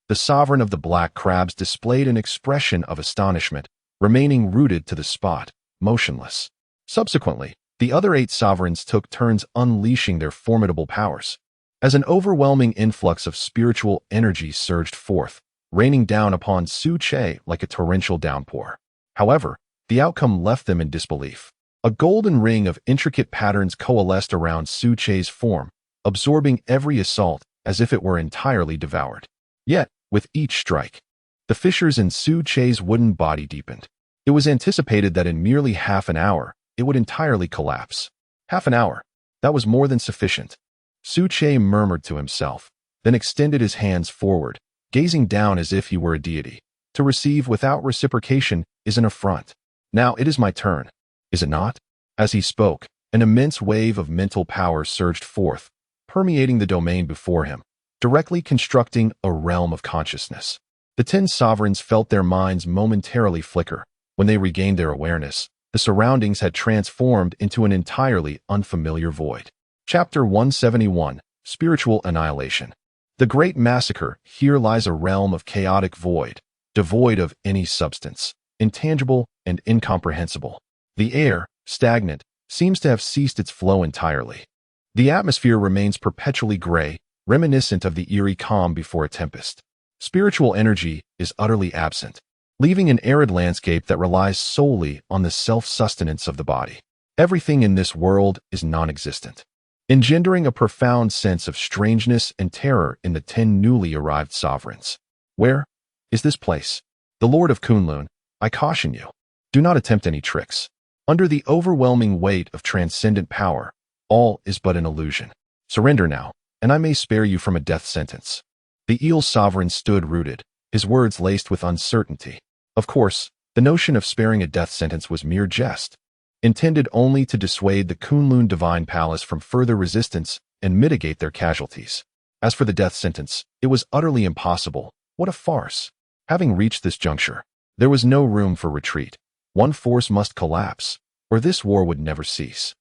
the sovereign of the black crabs displayed an expression of astonishment, remaining rooted to the spot, motionless. Subsequently, the other 8 sovereigns took turns unleashing their formidable powers. As an overwhelming influx of spiritual energy surged forth, raining down upon Su Che like a torrential downpour. However, the outcome left them in disbelief. A golden ring of intricate patterns coalesced around Su Che's form, absorbing every assault as if it were entirely devoured. Yet, with each strike, the fissures in Su Che's wooden body deepened. It was anticipated that in merely half an hour, it would entirely collapse. Half an hour. That was more than sufficient. Su Che murmured to himself, then extended his hands forward, gazing down as if he were a deity. To receive without reciprocation is an affront. Now it is my turn, is it not? As he spoke, an immense wave of mental power surged forth, permeating the domain before him, directly constructing a realm of consciousness. The 10 sovereigns felt their minds momentarily flicker. When they regained their awareness, the surroundings had transformed into an entirely unfamiliar void. Chapter 171, Spiritual Annihilation. The Great Massacre. Here lies a realm of chaotic void, devoid of any substance, intangible and incomprehensible. The air, stagnant, seems to have ceased its flow entirely. The atmosphere remains perpetually gray, reminiscent of the eerie calm before a tempest. Spiritual energy is utterly absent, leaving an arid landscape that relies solely on the self-sustenance of the body. Everything in this world is non-existent, engendering a profound sense of strangeness and terror in the 10 newly arrived sovereigns. Where is this place? The Lord of Kunlun, I caution you, do not attempt any tricks. Under the overwhelming weight of transcendent power, all is but an illusion. Surrender now, and I may spare you from a death sentence. The eel sovereign stood rooted, his words laced with uncertainty. Of course, the notion of sparing a death sentence was mere jest, intended only to dissuade the Kunlun Divine Palace from further resistance and mitigate their casualties. As for the death sentence, it was utterly impossible. What a farce! Having reached this juncture, there was no room for retreat. One force must collapse, or this war would never cease.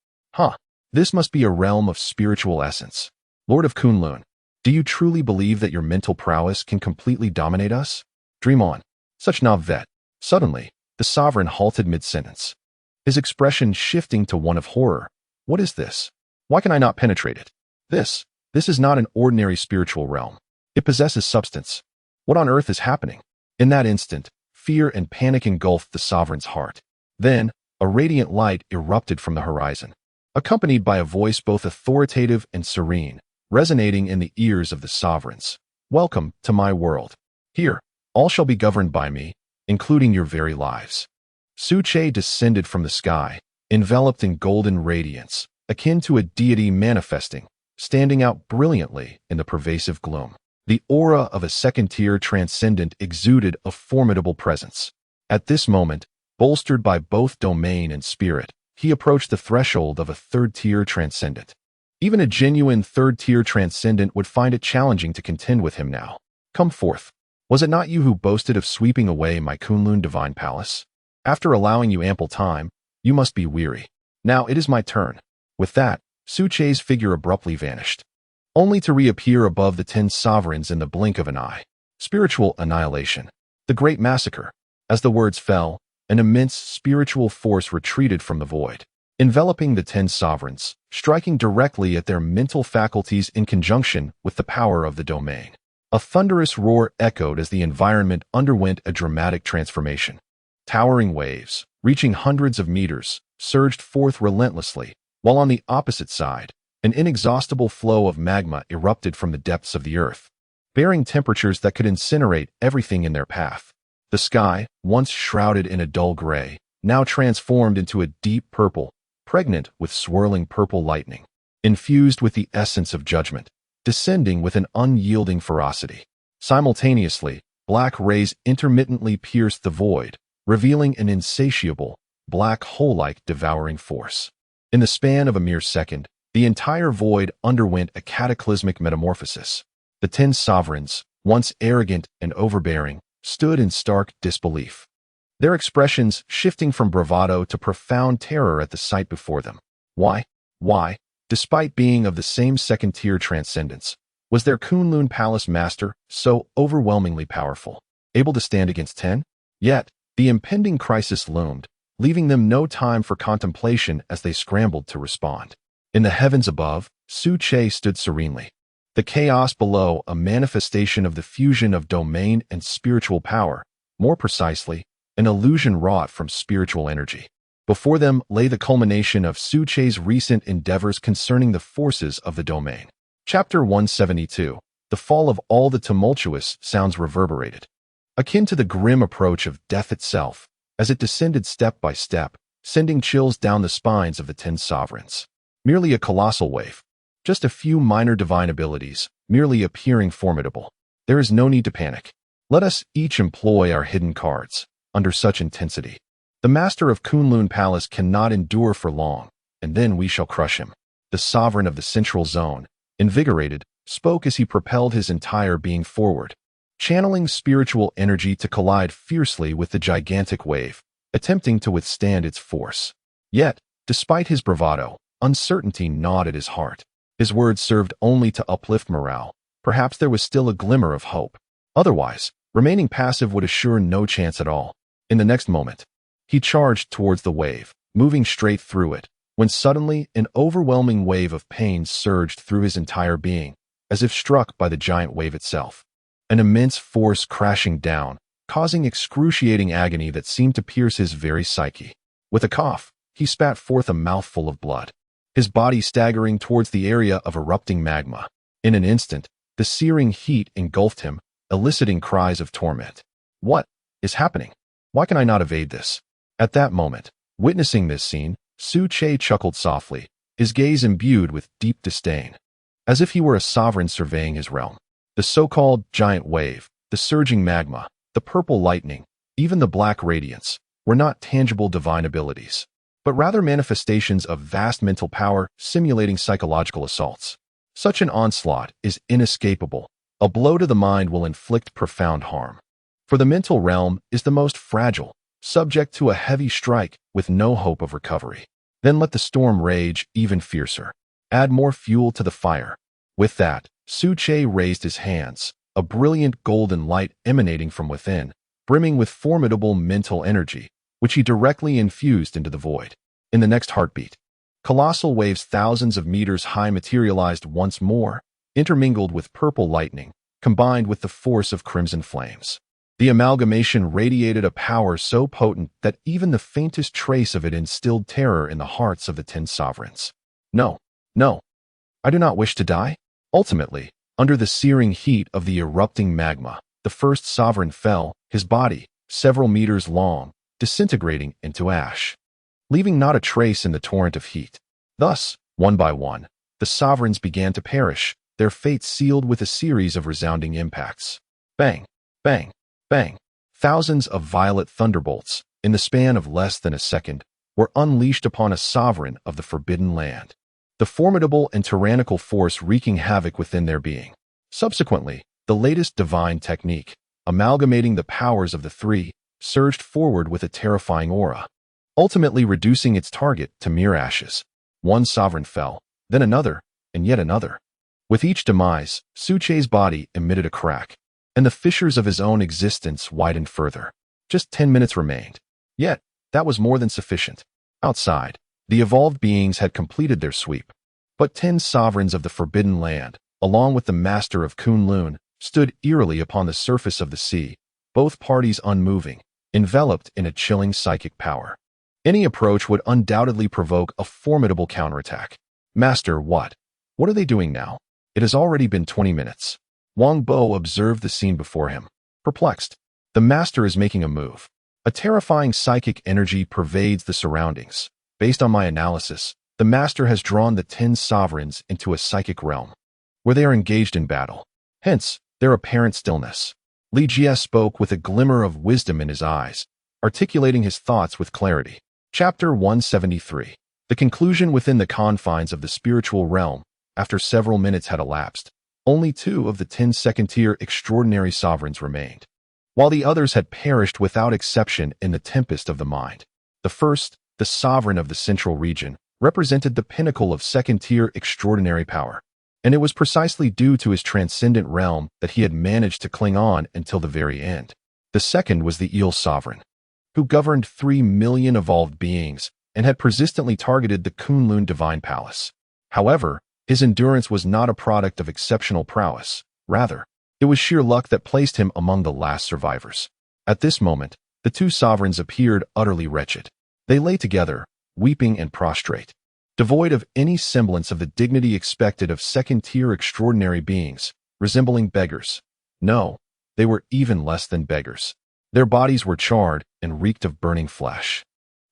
This must be a realm of spiritual essence. Lord of Kunlun, do you truly believe that your mental prowess can completely dominate us? Dream on. Such Navet. Suddenly, the sovereign halted mid-sentence, his expression shifting to one of horror. What is this? Why can I not penetrate it? This is not an ordinary spiritual realm. It possesses substance. What on earth is happening? In that instant, fear and panic engulfed the sovereign's heart. Then, a radiant light erupted from the horizon, accompanied by a voice both authoritative and serene, resonating in the ears of the sovereigns. Welcome to my world. Here, all shall be governed by me, including your very lives. Su Che descended from the sky, enveloped in golden radiance, akin to a deity manifesting, standing out brilliantly in the pervasive gloom. The aura of a second-tier transcendent exuded a formidable presence. At this moment, bolstered by both domain and spirit, he approached the threshold of a third-tier transcendent. Even a genuine third-tier transcendent would find it challenging to contend with him now. Come forth. Was it not you who boasted of sweeping away my Kunlun Divine Palace? After allowing you ample time, you must be weary. Now it is my turn. With that, Su Che's figure abruptly vanished, only to reappear above the 10 sovereigns in the blink of an eye. Spiritual annihilation. The Great Massacre. As the words fell, an immense spiritual force retreated from the void, enveloping the 10 sovereigns, striking directly at their mental faculties in conjunction with the power of the domain. A thunderous roar echoed as the environment underwent a dramatic transformation. Towering waves, reaching hundreds of meters, surged forth relentlessly, while on the opposite side, an inexhaustible flow of magma erupted from the depths of the earth, bearing temperatures that could incinerate everything in their path. The sky, once shrouded in a dull gray, now transformed into a deep purple, pregnant with swirling purple lightning, infused with the essence of judgment, descending with an unyielding ferocity. Simultaneously, black rays intermittently pierced the void, revealing an insatiable, black hole-like devouring force. In the span of a mere second, the entire void underwent a cataclysmic metamorphosis. The 10 sovereigns, once arrogant and overbearing, stood in stark disbelief, their expressions shifting from bravado to profound terror at the sight before them. Why? Why, despite being of the same second-tier transcendence, was their Kunlun Palace master so overwhelmingly powerful, able to stand against 10? Yet, the impending crisis loomed, leaving them no time for contemplation as they scrambled to respond. In the heavens above, Su Che stood serenely. The chaos below, a manifestation of the fusion of domain and spiritual power, more precisely, an illusion wrought from spiritual energy. Before them lay the culmination of Su Che's recent endeavors concerning the forces of the domain. Chapter 172. The fall of all the tumultuous sounds reverberated, akin to the grim approach of death itself, as it descended step by step, sending chills down the spines of the 10 sovereigns. Merely a colossal wave. Just a few minor divine abilities, merely appearing formidable. There is no need to panic. Let us each employ our hidden cards. Under such intensity, the master of Kunlun Palace cannot endure for long, and then we shall crush him. The sovereign of the central zone, invigorated, spoke as he propelled his entire being forward, channeling spiritual energy to collide fiercely with the gigantic wave, attempting to withstand its force. Yet, despite his bravado, uncertainty gnawed at his heart. His words served only to uplift morale. Perhaps there was still a glimmer of hope. Otherwise, remaining passive would assure no chance at all. In the next moment, he charged towards the wave, moving straight through it, when suddenly an overwhelming wave of pain surged through his entire being, as if struck by the giant wave itself. An immense force crashing down, causing excruciating agony that seemed to pierce his very psyche. With a cough, he spat forth a mouthful of blood, his body staggering towards the area of erupting magma. In an instant, the searing heat engulfed him, eliciting cries of torment. What is happening? Why can I not evade this? At that moment, witnessing this scene, Su Che chuckled softly, his gaze imbued with deep disdain, as if he were a sovereign surveying his realm. The so-called giant wave, the surging magma, the purple lightning, even the black radiance, were not tangible divine abilities, but rather manifestations of vast mental power simulating psychological assaults. Such an onslaught is inescapable. A blow to the mind will inflict profound harm. For the mental realm is the most fragile, subject to a heavy strike with no hope of recovery. Then let the storm rage even fiercer. Add more fuel to the fire. With that, Su Che raised his hands, a brilliant golden light emanating from within, brimming with formidable mental energy, which he directly infused into the void. In the next heartbeat, colossal waves thousands of meters high materialized once more, intermingled with purple lightning, combined with the force of crimson flames. The amalgamation radiated a power so potent that even the faintest trace of it instilled terror in the hearts of the 10 sovereigns. No, no, I do not wish to die. Ultimately, under the searing heat of the erupting magma, the first sovereign fell, his body, several meters long, disintegrating into ash, leaving not a trace in the torrent of heat. Thus, one by one, the sovereigns began to perish, their fates sealed with a series of resounding impacts. Bang, bang, bang. Thousands of violet thunderbolts, in the span of less than a second, were unleashed upon a sovereign of the forbidden land, the formidable and tyrannical force wreaking havoc within their being. Subsequently, the latest divine technique, amalgamating the powers of the three, surged forward with a terrifying aura, ultimately reducing its target to mere ashes. One sovereign fell, then another, and yet another. With each demise, Su Che's body emitted a crack, and the fissures of his own existence widened further. Just 10 minutes remained. Yet, that was more than sufficient. Outside, the evolved beings had completed their sweep. But 10 sovereigns of the forbidden land, along with the master of Kunlun, stood eerily upon the surface of the sea, both parties unmoving, enveloped in a chilling psychic power. Any approach would undoubtedly provoke a formidable counterattack. Master, what? What are they doing now? It has already been 20 minutes. Wang Bo observed the scene before him, perplexed. The master is making a move. A terrifying psychic energy pervades the surroundings. Based on my analysis, the master has drawn the 10 sovereigns into a psychic realm, where they are engaged in battle. Hence, their apparent stillness. Li Jie spoke with a glimmer of wisdom in his eyes, articulating his thoughts with clarity. Chapter 173. The conclusion within the confines of the spiritual realm. After several minutes had elapsed, only 2 of the 10 second-tier extraordinary sovereigns remained, while the others had perished without exception in the tempest of the mind. The first, the sovereign of the central region, represented the pinnacle of second-tier extraordinary power, and it was precisely due to his transcendent realm that he had managed to cling on until the very end. The second was the Eel Sovereign, who governed 3 million evolved beings and had persistently targeted the Kunlun Divine Palace. However, his endurance was not a product of exceptional prowess. Rather, it was sheer luck that placed him among the last survivors. At this moment, the two sovereigns appeared utterly wretched. They lay together, weeping and prostrate, devoid of any semblance of the dignity expected of second-tier extraordinary beings, resembling beggars. No, they were even less than beggars. Their bodies were charred and reeked of burning flesh.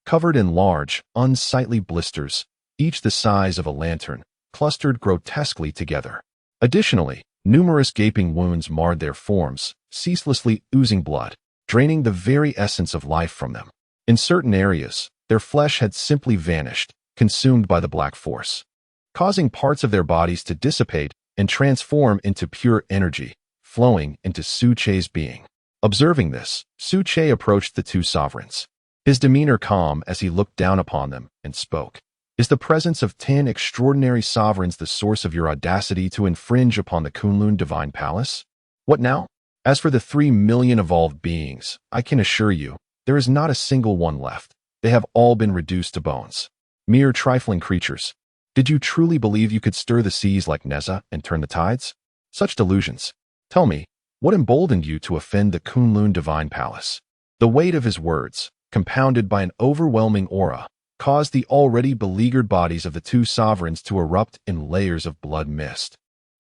Covered in large, unsightly blisters, each the size of a lantern, clustered grotesquely together. Additionally, numerous gaping wounds marred their forms, ceaselessly oozing blood, draining the very essence of life from them. In certain areas, their flesh had simply vanished, consumed by the black force, causing parts of their bodies to dissipate and transform into pure energy, flowing into Su Che's being. Observing this, Su Che approached the two sovereigns, his demeanor calm as he looked down upon them and spoke. Is the presence of 10 extraordinary sovereigns the source of your audacity to infringe upon the Kunlun Divine Palace? What now? As for the 3 million evolved beings, I can assure you, there is not a single one left. They have all been reduced to bones. Mere trifling creatures. Did you truly believe you could stir the seas like Neza and turn the tides? Such delusions. Tell me, what emboldened you to offend the Kunlun Divine Palace? The weight of his words, compounded by an overwhelming aura, caused the already beleaguered bodies of the two sovereigns to erupt in layers of blood mist,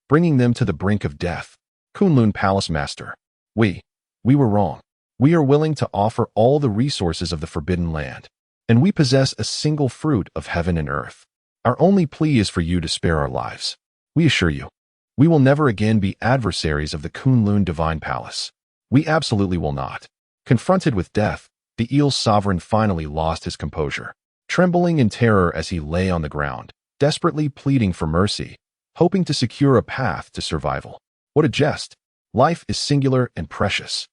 bringing them to the brink of death. Kunlun Palace Master, we were wrong. We are willing to offer all the resources of the Forbidden Land, and we possess a single fruit of heaven and earth. Our only plea is for you to spare our lives. We assure you, we will never again be adversaries of the Kunlun Divine Palace. We absolutely will not. Confronted with death, the Eel Sovereign finally lost his composure, trembling in terror as he lay on the ground, desperately pleading for mercy, hoping to secure a path to survival. What a jest! Life is singular and precious.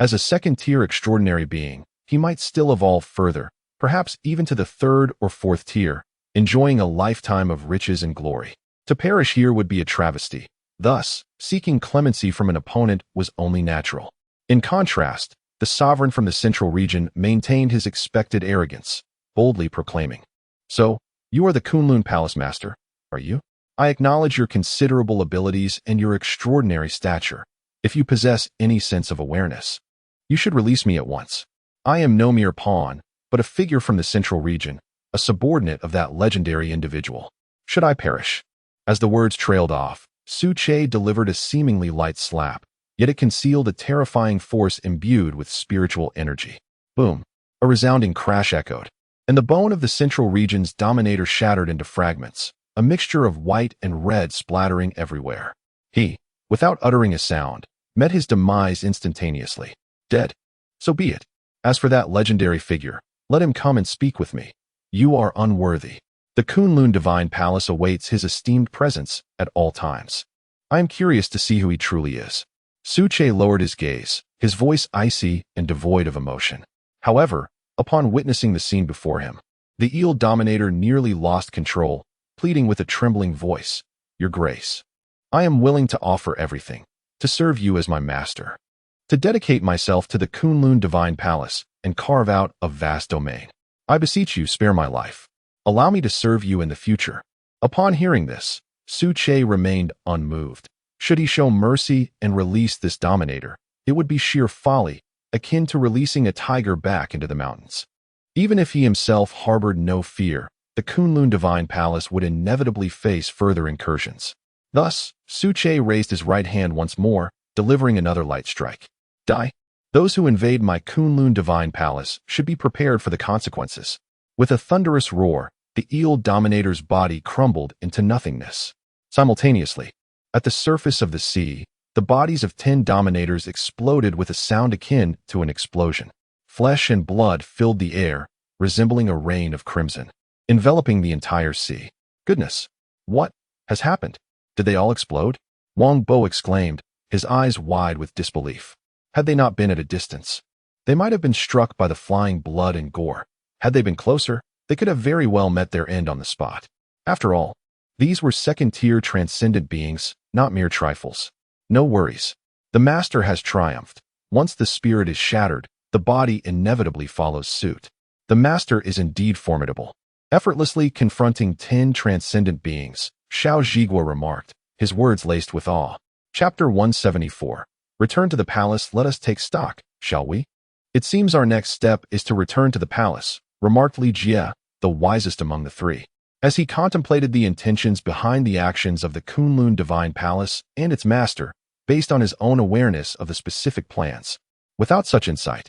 As a second-tier extraordinary being, he might still evolve further, perhaps even to the 3rd or 4th tier, enjoying a lifetime of riches and glory. To perish here would be a travesty. Thus, seeking clemency from an opponent was only natural. In contrast, the sovereign from the central region maintained his expected arrogance, boldly proclaiming, "So, you are the Kunlun Palace Master, are you? I acknowledge your considerable abilities and your extraordinary stature. If you possess any sense of awareness, you should release me at once. I am no mere pawn, but a figure from the central region, a subordinate of that legendary individual. Should I perish?" As the words trailed off, Su Che delivered a seemingly light slap, yet it concealed a terrifying force imbued with spiritual energy. Boom! A resounding crash echoed, and the bone of the central region's dominator shattered into fragments, a mixture of white and red splattering everywhere. He, without uttering a sound, met his demise instantaneously. Dead. So be it. As for that legendary figure, let him come and speak with me. You are unworthy. The Kunlun Divine Palace awaits his esteemed presence at all times. I am curious to see who he truly is. Su Che lowered his gaze, his voice icy and devoid of emotion. However, upon witnessing the scene before him, the Eel Dominator nearly lost control, pleading with a trembling voice, "Your Grace, I am willing to offer everything, to serve you as my master, to dedicate myself to the Kunlun Divine Palace and carve out a vast domain. I beseech you, spare my life. Allow me to serve you in the future." Upon hearing this, Su Che remained unmoved. Should he show mercy and release this dominator, it would be sheer folly, akin to releasing a tiger back into the mountains. Even if he himself harbored no fear, the Kunlun Divine Palace would inevitably face further incursions. Thus, Su Che raised his right hand once more, delivering another light strike. Die. Those who invade my Kunlun Divine Palace should be prepared for the consequences. With a thunderous roar, the Eel Dominator's body crumbled into nothingness. Simultaneously, at the surface of the sea, the bodies of 10 Dominators exploded with a sound akin to an explosion. Flesh and blood filled the air, resembling a rain of crimson, enveloping the entire sea. Goodness! What has happened? Did they all explode? Wang Bo exclaimed, his eyes wide with disbelief. Had they not been at a distance, they might have been struck by the flying blood and gore. Had they been closer, They could have very well met their end on the spot. After all, these were second-tier transcendent beings, not mere trifles. No worries. The master has triumphed. Once the spirit is shattered, the body inevitably follows suit. The master is indeed formidable. Effortlessly confronting 10 transcendent beings, Xiao Zhiguo remarked, his words laced with awe. Chapter 174. Return to the palace. Let us take stock, shall we? It seems our next step is to return to the palace, remarked Li Jie, the wisest among the three. As he contemplated the intentions behind the actions of the Kunlun Divine Palace and its master, based on his own awareness of the specific plans. Without such insight,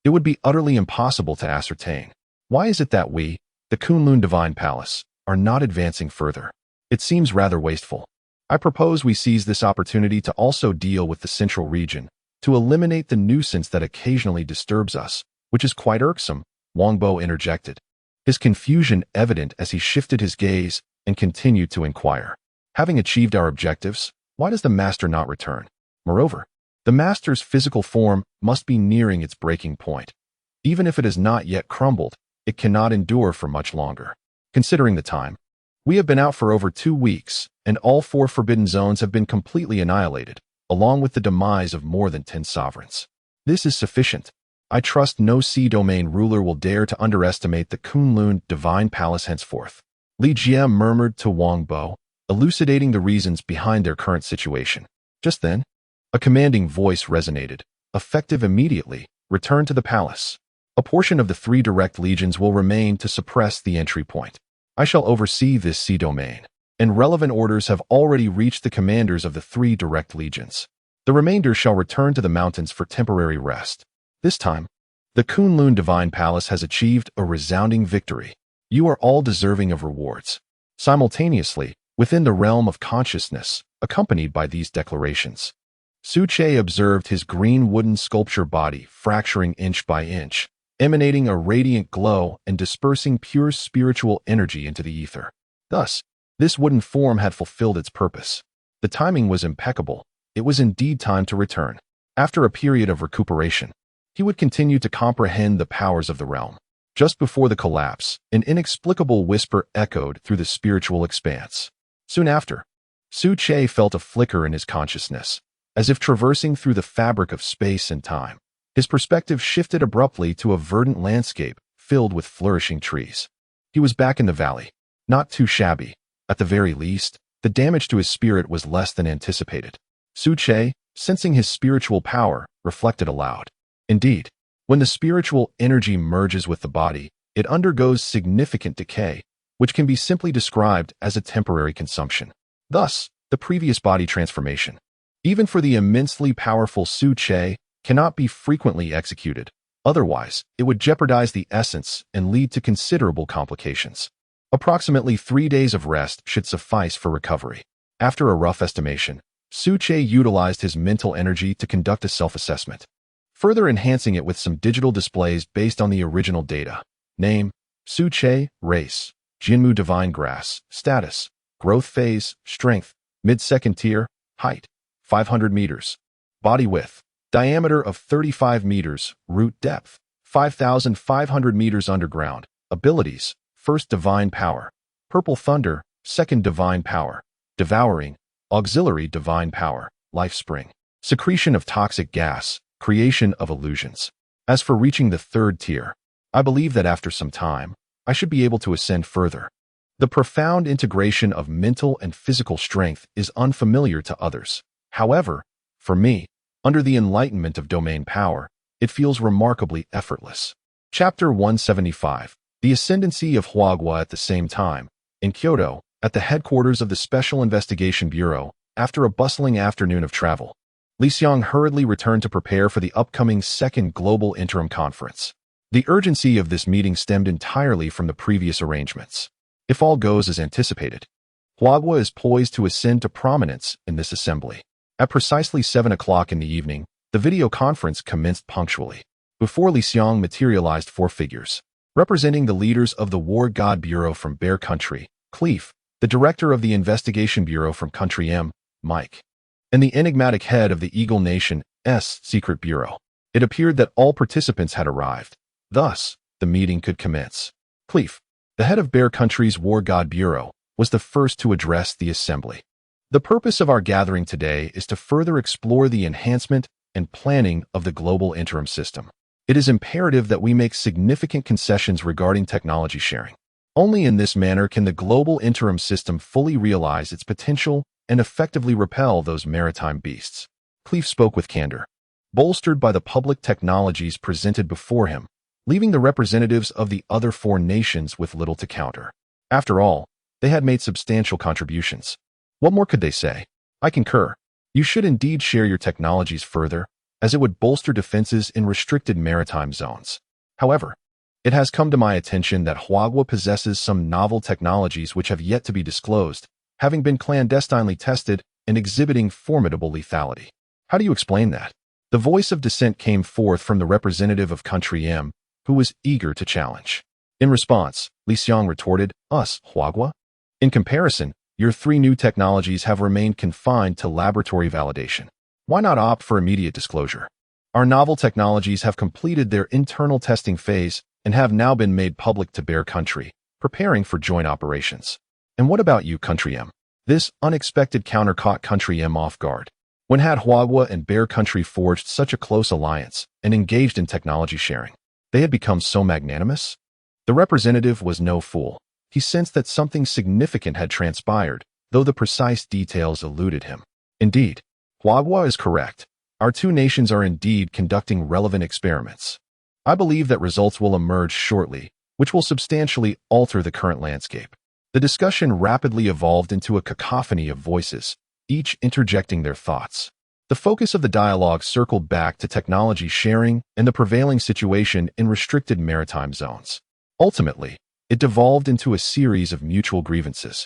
it would be utterly impossible to ascertain. Why is it that we, the Kunlun Divine Palace, are not advancing further? It seems rather wasteful. I propose we seize this opportunity to also deal with the central region, to eliminate the nuisance that occasionally disturbs us, which is quite irksome, Wangbo interjected, his confusion evident as he shifted his gaze and continued to inquire. Having achieved our objectives, why does the master not return? Moreover, the master's physical form must be nearing its breaking point. Even if it has not yet crumbled, it cannot endure for much longer. Considering the time, we have been out for over 2 weeks, and all 4 forbidden zones have been completely annihilated, along with the demise of more than 10 sovereigns. This is sufficient. I trust no sea domain ruler will dare to underestimate the Kunlun Divine Palace henceforth. Li Jie murmured to Wangbo, elucidating the reasons behind their current situation. Just then, a commanding voice resonated. Effective immediately, return to the palace. A portion of the 3 direct legions will remain to suppress the entry point. I shall oversee this sea domain, and relevant orders have already reached the commanders of the 3 direct legions. The remainder shall return to the mountains for temporary rest. This time, the Kunlun Divine Palace has achieved a resounding victory. You are all deserving of rewards. Simultaneously, within the realm of consciousness, accompanied by these declarations, Su Che observed his green wooden sculpture body fracturing inch by inch, emanating a radiant glow and dispersing pure spiritual energy into the ether. Thus, this wooden form had fulfilled its purpose. The timing was impeccable. It was indeed time to return. After a period of recuperation, he would continue to comprehend the powers of the realm. Just before the collapse, an inexplicable whisper echoed through the spiritual expanse. Soon after, Su Che felt a flicker in his consciousness, as if traversing through the fabric of space and time. His perspective shifted abruptly to a verdant landscape filled with flourishing trees. He was back in the valley. Not too shabby. At the very least, the damage to his spirit was less than anticipated. Su Che, sensing his spiritual power, reflected aloud. Indeed, when the spiritual energy merges with the body, it undergoes significant decay, which can be simply described as a temporary consumption. Thus, the previous body transformation, even for the immensely powerful Su Che, cannot be frequently executed. Otherwise, it would jeopardize the essence and lead to considerable complications. Approximately 3 days of rest should suffice for recovery. After a rough estimation, Su Che utilized his mental energy to conduct a self-assessment, further enhancing it with some digital displays based on the original data. Name, Su Che, race, Jianmu divine grass, status, growth phase, strength, mid-second tier, height, 500 meters, body width, diameter of 35 meters, root depth, 5,500 meters underground, abilities, first divine power, purple thunder, second divine power, devouring, auxiliary divine power, life spring, secretion of toxic gas, creation of illusions. As for reaching the 3rd tier, I believe that after some time, I should be able to ascend further. The profound integration of mental and physical strength is unfamiliar to others. However, for me, under the enlightenment of domain power, it feels remarkably effortless. Chapter 175. The Ascendancy of Huagua. At the same time, in Kyoto, at the headquarters of the Special Investigation Bureau, after a bustling afternoon of travel, Li Xiang hurriedly returned to prepare for the upcoming 2nd Global Interim Conference. The urgency of this meeting stemmed entirely from the previous arrangements. If all goes as anticipated, Huagua is poised to ascend to prominence in this assembly. At precisely 7 o'clock in the evening, the video conference commenced punctually. Before Li Xiang materialized 4 figures, representing the leaders of the War God Bureau from Bear Country, Cleef, the director of the Investigation Bureau from Country M, Mike, and the enigmatic head of the Eagle Nation's Secret Bureau. It appeared that all participants had arrived. Thus, the meeting could commence. Cleef, the head of Bear Country's War God Bureau, was the first to address the assembly. The purpose of our gathering today is to further explore the enhancement and planning of the global interim system. It is imperative that we make significant concessions regarding technology sharing. Only in this manner can the global interim system fully realize its potential and effectively repel those maritime beasts. Cleve spoke with candor, bolstered by the public technologies presented before him, leaving the representatives of the other 4 nations with little to counter. After all, they had made substantial contributions. What more could they say? I concur. You should indeed share your technologies further, as it would bolster defenses in restricted maritime zones. However, it has come to my attention that Huagua possesses some novel technologies which have yet to be disclosed, having been clandestinely tested and exhibiting formidable lethality. How do you explain that? The voice of dissent came forth from the representative of Country M, who was eager to challenge. In response, Li Xiang retorted, "Us, Huagua? In comparison, your 3 new technologies have remained confined to laboratory validation. Why not opt for immediate disclosure? Our novel technologies have completed their internal testing phase and have now been made public to Bear Country, preparing for joint operations. And what about you, Country M?" This unexpected counter caught Country M off guard. When had Huagua and Bear Country forged such a close alliance and engaged in technology sharing? They had become so magnanimous? The representative was no fool. He sensed that something significant had transpired, though the precise details eluded him. Indeed, Huagua is correct. Our 2 nations are indeed conducting relevant experiments. I believe that results will emerge shortly, which will substantially alter the current landscape. The discussion rapidly evolved into a cacophony of voices, each interjecting their thoughts. The focus of the dialogue circled back to technology sharing and the prevailing situation in restricted maritime zones. Ultimately, it devolved into a series of mutual grievances,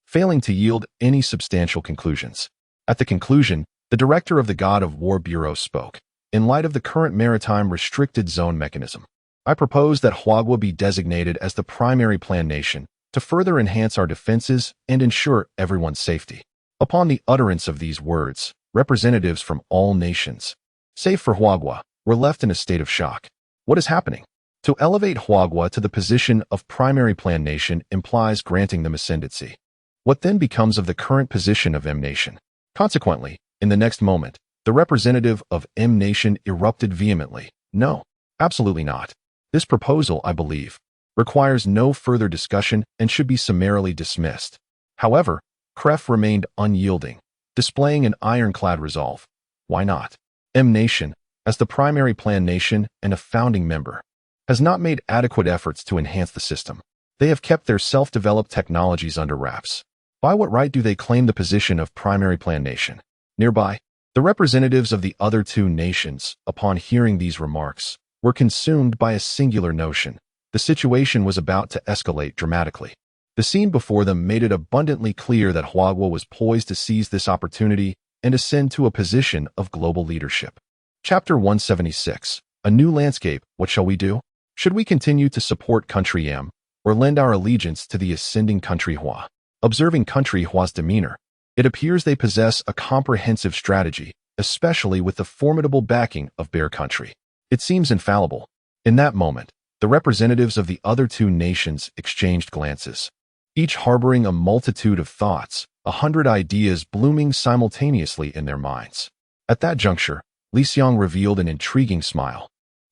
failing to yield any substantial conclusions. At the conclusion, the director of the God of War Bureau spoke. In light of the current maritime restricted zone mechanism, I propose that Huagua be designated as the primary plan nation to further enhance our defenses and ensure everyone's safety. Upon the utterance of these words, representatives from all nations, save for Huagua, were left in a state of shock. What is happening? To elevate Huagua to the position of primary plan nation implies granting them ascendancy. What then becomes of the current position of M nation? Consequently, in the next moment, the representative of M nation erupted vehemently. No, absolutely not. This proposal, I believe, requires no further discussion and should be summarily dismissed. However, Kref remained unyielding, displaying an ironclad resolve. Why not? M nation, as the primary plan nation and a founding member, has not made adequate efforts to enhance the system. They have kept their self-developed technologies under wraps. By what right do they claim the position of primary plan nation? Nearby, the representatives of the other 2 nations, upon hearing these remarks, were consumed by a singular notion. The situation was about to escalate dramatically. The scene before them made it abundantly clear that Huagua was poised to seize this opportunity and ascend to a position of global leadership. Chapter 176. A new landscape. What shall we do? Should we continue to support Country M or lend our allegiance to the ascending Country Hua? Observing Country Hua's demeanor, it appears they possess a comprehensive strategy, especially with the formidable backing of Bear Country. It seems infallible. In that moment, the representatives of the other 2 nations exchanged glances, each harboring a multitude of thoughts, 100 ideas blooming simultaneously in their minds. At that juncture, Li Xiang revealed an intriguing smile,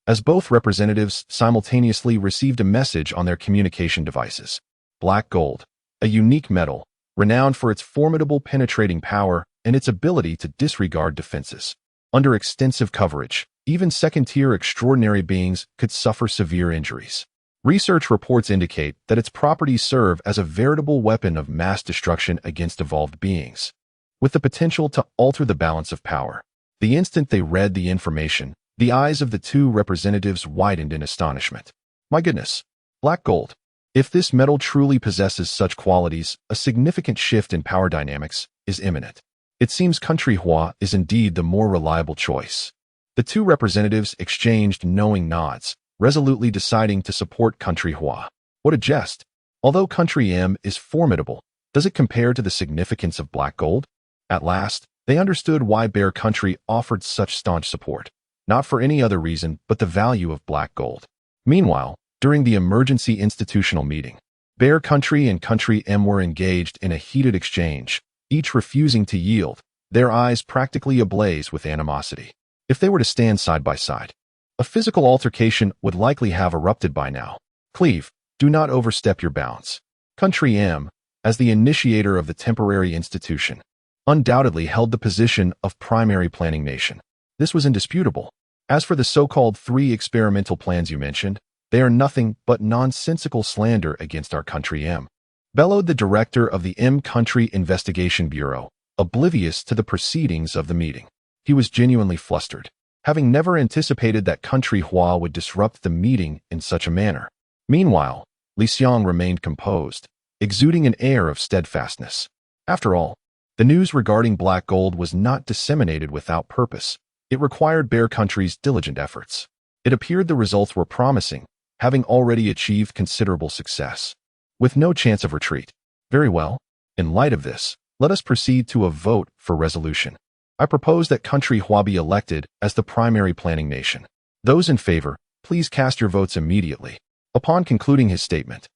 as both representatives simultaneously received a message on their communication devices. Black gold, a unique metal, renowned for its formidable penetrating power and its ability to disregard defenses. Under extensive coverage, even second-tier extraordinary beings could suffer severe injuries. Research reports indicate that its properties serve as a veritable weapon of mass destruction against evolved beings, with the potential to alter the balance of power. The instant they read the information, the eyes of the 2 representatives widened in astonishment. My goodness, black gold. If this metal truly possesses such qualities, a significant shift in power dynamics is imminent. It seems Country Hua is indeed the more reliable choice. The 2 representatives exchanged knowing nods, resolutely deciding to support Country Hua. What a jest! Although Country M is formidable, does it compare to the significance of black gold? At last, they understood why Bear Country offered such staunch support, not for any other reason but the value of black gold. Meanwhile, during the emergency institutional meeting, Bear Country and Country M were engaged in a heated exchange, each refusing to yield, their eyes practically ablaze with animosity. If they were to stand side by side, a physical altercation would likely have erupted by now. Cleave, do not overstep your bounds. Country M, as the initiator of the temporary institution, undoubtedly held the position of primary planning nation. This was indisputable. As for the so-called 3 experimental plans you mentioned, they are nothing but nonsensical slander against our Country M, bellowed the director of the M Country Investigation Bureau, oblivious to the proceedings of the meeting. He was genuinely flustered, having never anticipated that Country Hua would disrupt the meeting in such a manner. Meanwhile, Li Xiang remained composed, exuding an air of steadfastness. After all, the news regarding black gold was not disseminated without purpose. It required Bear Country's diligent efforts. It appeared the results were promising, having already achieved considerable success, with no chance of retreat. Very well. In light of this, let us proceed to a vote for resolution. I propose that Country Hua be elected as the primary planning nation. Those in favor, please cast your votes immediately. Upon concluding his statement,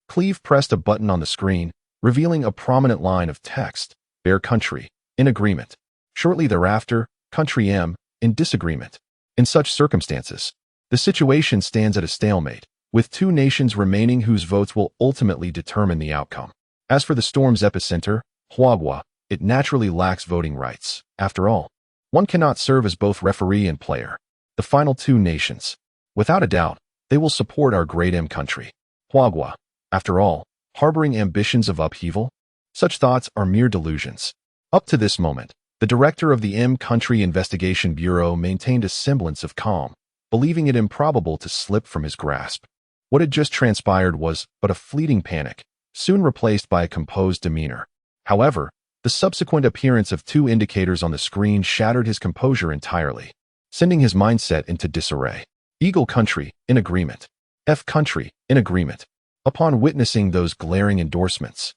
Cleave pressed a button on the screen, revealing a prominent line of text, Bear Country, in agreement. Shortly thereafter, Country M, in disagreement. In such circumstances, the situation stands at a stalemate, with 2 nations remaining whose votes will ultimately determine the outcome. As for the storm's epicenter, Huagua, it naturally lacks voting rights. After all, one cannot serve as both referee and player. The final 2 nations, without a doubt, they will support our great M Country. Huagua, after all, harboring ambitions of upheaval? Such thoughts are mere delusions. Up to this moment, the director of the M Country Investigation Bureau maintained a semblance of calm, believing it improbable to slip from his grasp. What had just transpired was but a fleeting panic, soon replaced by a composed demeanor. However, the subsequent appearance of 2 indicators on the screen shattered his composure entirely, sending his mindset into disarray. Eagle Country, in agreement. F Country, in agreement. Upon witnessing those glaring endorsements,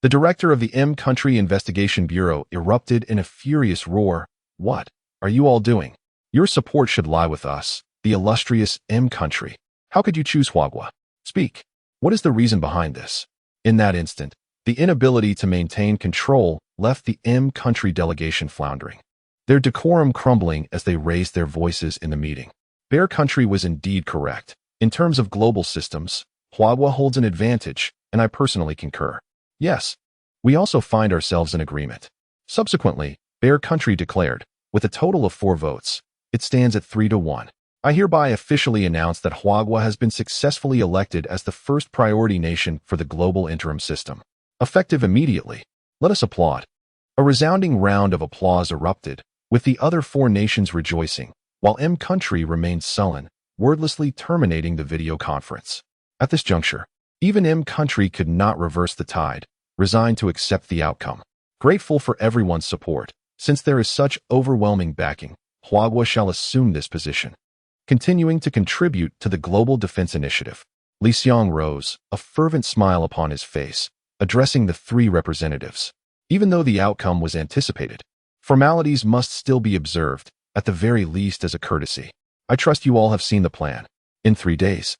the director of the M Country Investigation Bureau erupted in a furious roar. What are you all doing? Your support should lie with us, the illustrious M Country. How could you choose Huagua? Speak. What is the reason behind this? In that instant, the inability to maintain control left the M Country delegation floundering, their decorum crumbling as they raised their voices in the meeting. Bear Country was indeed correct. In terms of global systems, Huagua holds an advantage, and I personally concur. Yes, we also find ourselves in agreement. Subsequently, Bear Country declared, with a total of 4 votes, it stands at 3-1. I hereby officially announce that Huagua has been successfully elected as the first priority nation for the global interim system. Effective immediately. Let us applaud. A resounding round of applause erupted, with the other 4 nations rejoicing, while M Country remained sullen, wordlessly terminating the video conference. At this juncture, even M Country could not reverse the tide, resigned to accept the outcome. Grateful for everyone's support, since there is such overwhelming backing, Huagua shall assume this position, continuing to contribute to the Global Defense Initiative. Li Xiang rose, a fervent smile upon his face, addressing the 3 representatives. Even though the outcome was anticipated, formalities must still be observed, at the very least as a courtesy. I trust you all have seen the plan. In 3 days,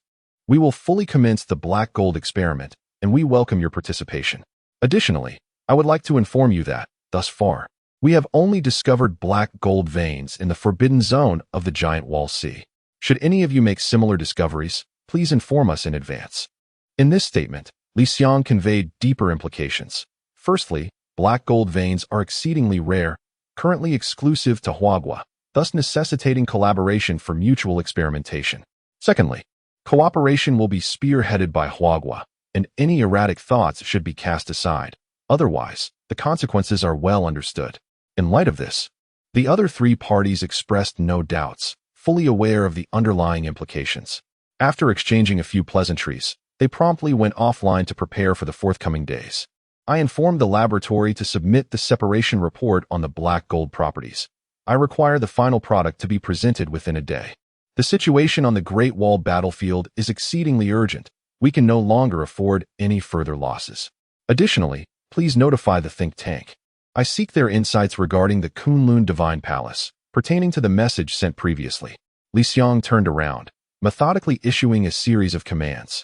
we will fully commence the black gold experiment, and we welcome your participation. Additionally, I would like to inform you that, thus far, we have only discovered black gold veins in the forbidden zone of the Giant Wall Sea. Should any of you make similar discoveries, please inform us in advance. In this statement, Li Xiang conveyed deeper implications. Firstly, black gold veins are exceedingly rare, currently exclusive to Huagua, thus necessitating collaboration for mutual experimentation. Secondly, cooperation will be spearheaded by Huagua, and any erratic thoughts should be cast aside. Otherwise, the consequences are well understood. In light of this, the other 3 parties expressed no doubts, fully aware of the underlying implications. After exchanging a few pleasantries, they promptly went offline to prepare for the forthcoming days. I informed the laboratory to submit the separation report on the black gold properties. I require the final product to be presented within a day. The situation on the Great Wall battlefield is exceedingly urgent. We can no longer afford any further losses. Additionally, please notify the think tank. I seek their insights regarding the Kunlun Divine Palace, pertaining to the message sent previously. Li Xiang turned around, methodically issuing a series of commands.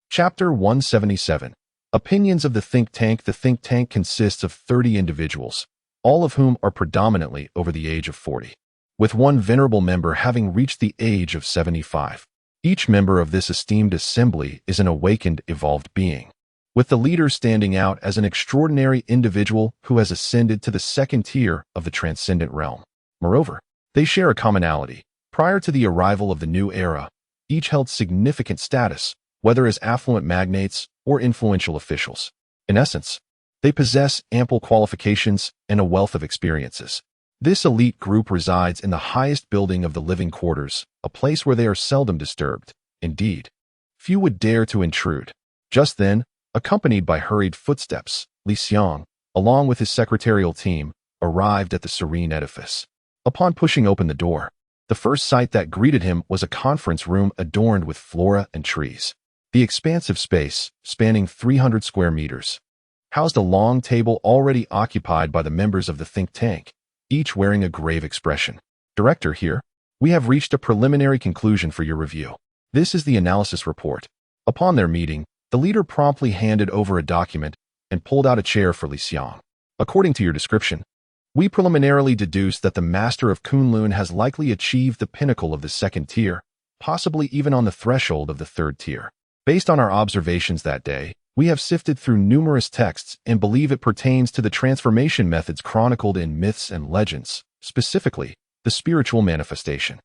Chapter 177. Opinions of the think tank. The think tank consists of 30 individuals, all of whom are predominantly over the age of 40, with one venerable member having reached the age of 75. Each member of this esteemed assembly is an awakened, evolved being, with the leader standing out as an extraordinary individual who has ascended to the second tier of the transcendent realm. Moreover, they share a commonality. Prior to the arrival of the new era, each held significant status, whether as affluent magnates or influential officials. In essence, they possess ample qualifications and a wealth of experiences. This elite group resides in the highest building of the living quarters, a place where they are seldom disturbed. Indeed, few would dare to intrude. Just then, accompanied by hurried footsteps, Li Xiang, along with his secretarial team, arrived at the serene edifice. Upon pushing open the door, the first sight that greeted him was a conference room adorned with flora and trees. The expansive space, spanning 300 square meters, housed a long table already occupied by the members of the think tank, each wearing a grave expression. Director, here, we have reached a preliminary conclusion for your review. This is the analysis report. Upon their meeting, the leader promptly handed over a document and pulled out a chair for Li Xiang. According to your description, we preliminarily deduced that the master of Kunlun has likely achieved the pinnacle of the second tier, possibly even on the threshold of the third tier. Based on our observations that day, we have sifted through numerous texts and believe it pertains to the transformation methods chronicled in myths and legends, specifically, the spiritual manifestation.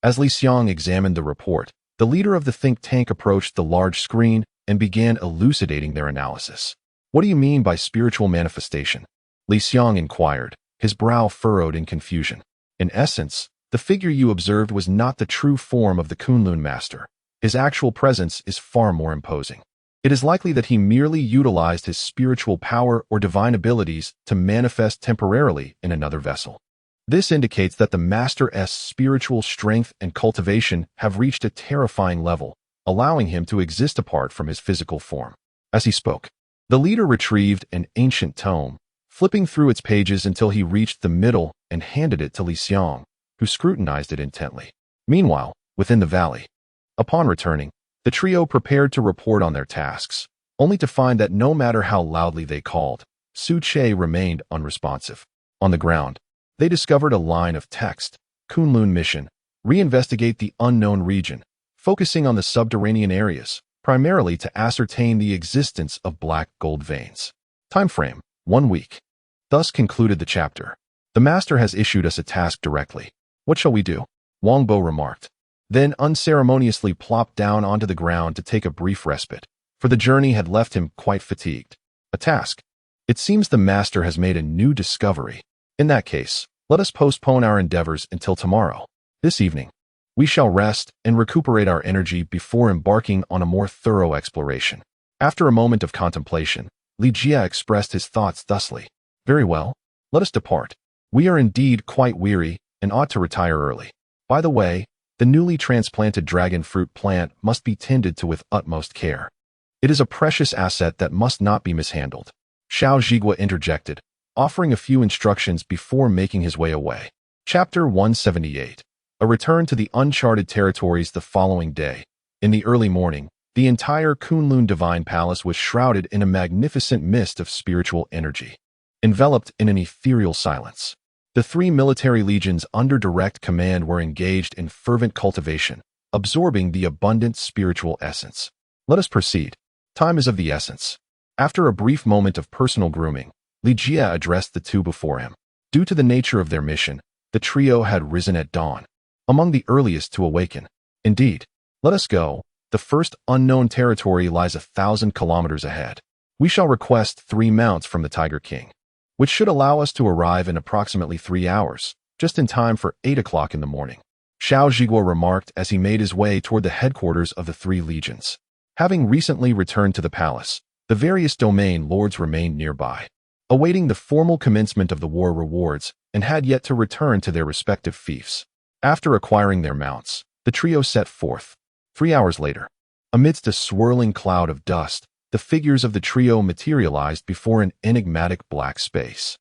As Li Xiang examined the report, the leader of the think tank approached the large screen and began elucidating their analysis. What do you mean by spiritual manifestation? Li Xiang inquired, his brow furrowed in confusion. In essence, the figure you observed was not the true form of the Kunlun master. His actual presence is far more imposing. It is likely that he merely utilized his spiritual power or divine abilities to manifest temporarily in another vessel. This indicates that the master's spiritual strength and cultivation have reached a terrifying level, allowing him to exist apart from his physical form. As he spoke, the leader retrieved an ancient tome, flipping through its pages until he reached the middle and handed it to Li Xiang, who scrutinized it intently. Meanwhile, within the valley, upon returning, the trio prepared to report on their tasks, only to find that no matter how loudly they called, Su Che remained unresponsive. On the ground, they discovered a line of text: Kunlun mission, reinvestigate the unknown region, focusing on the subterranean areas, primarily to ascertain the existence of black gold veins. Time frame: 1 week. Thus concluded the chapter. The master has issued us a task directly. What shall we do? Wang Bo remarked, then unceremoniously plopped down onto the ground to take a brief respite, for the journey had left him quite fatigued. A task. It seems the master has made a new discovery. In that case, let us postpone our endeavors until tomorrow. This evening, we shall rest and recuperate our energy before embarking on a more thorough exploration. After a moment of contemplation, Li Jia expressed his thoughts thusly. Very well, let us depart. We are indeed quite weary and ought to retire early. By the way, the newly transplanted dragon fruit plant must be tended to with utmost care. It is a precious asset that must not be mishandled. Xiao Zhigua interjected, offering a few instructions before making his way away. Chapter 178. A return to the uncharted territories. The following day, in the early morning, the entire Kunlun Divine Palace was shrouded in a magnificent mist of spiritual energy, enveloped in an ethereal silence. The 3 military legions under direct command were engaged in fervent cultivation, absorbing the abundant spiritual essence. Let us proceed. Time is of the essence. After a brief moment of personal grooming, Li Jia addressed the two before him. Due to the nature of their mission, the trio had risen at dawn, among the earliest to awaken. Indeed, let us go. The first unknown territory lies 1,000 kilometers ahead. We shall request 3 mounts from the Tiger King, which should allow us to arrive in approximately 3 hours, just in time for 8 o'clock in the morning. Xiao Zhigua remarked as he made his way toward the headquarters of the 3 legions. Having recently returned to the palace, the various domain lords remained nearby, awaiting the formal commencement of the war rewards, and had yet to return to their respective fiefs. After acquiring their mounts, the trio set forth. 3 hours later, amidst a swirling cloud of dust, the figures of the trio materialized before an enigmatic black space.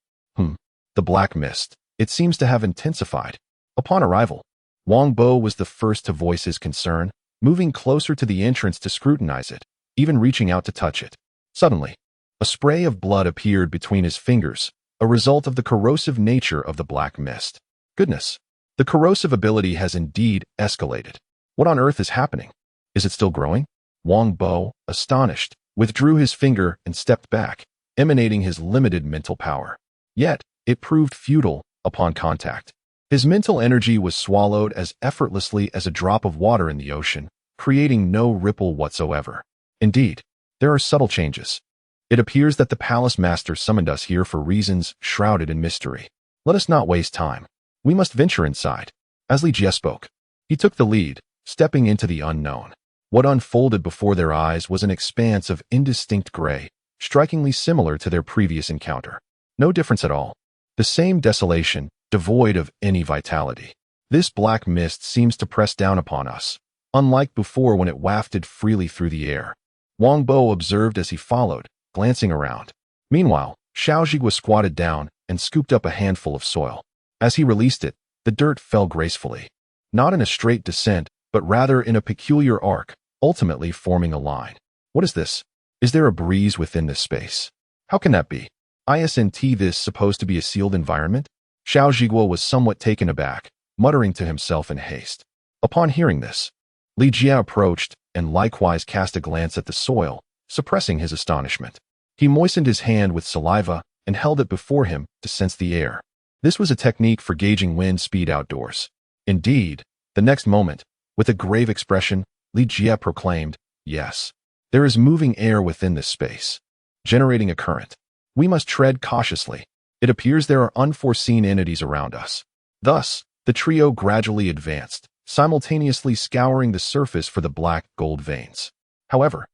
The black mist. It seems to have intensified. Upon arrival, Wang Bo was the first to voice his concern, moving closer to the entrance to scrutinize it, even reaching out to touch it. Suddenly, a spray of blood appeared between his fingers, a result of the corrosive nature of the black mist. Goodness, the corrosive ability has indeed escalated. What on earth is happening? Is it still growing? Wang Bo, astonished, withdrew his finger and stepped back, emanating his limited mental power. Yet, it proved futile upon contact. His mental energy was swallowed as effortlessly as a drop of water in the ocean, creating no ripple whatsoever. Indeed, there are subtle changes. It appears that the palace master summoned us here for reasons shrouded in mystery. Let us not waste time. We must venture inside. As Li Jie spoke, he took the lead, stepping into the unknown. What unfolded before their eyes was an expanse of indistinct gray, strikingly similar to their previous encounter. No difference at all. The same desolation, devoid of any vitality. This black mist seems to press down upon us, unlike before when it wafted freely through the air. Wang Bo observed as he followed, glancing around. Meanwhile, Xiaozhi was squatted down and scooped up a handful of soil. As he released it, the dirt fell gracefully. Not in a straight descent, but rather in a peculiar arc, ultimately forming a line. What is this? Is there a breeze within this space? How can that be? Isn't this supposed to be a sealed environment? Xiao Zhiguo was somewhat taken aback, muttering to himself in haste. Upon hearing this, Li Jie approached and likewise cast a glance at the soil, suppressing his astonishment. He moistened his hand with saliva and held it before him to sense the air. This was a technique for gauging wind speed outdoors. Indeed, the next moment, with a grave expression, Li Jie proclaimed, "Yes, there is moving air within this space, generating a current. We must tread cautiously. It appears there are unforeseen entities around us." Thus, the trio gradually advanced, simultaneously scouring the surface for the black gold veins. However,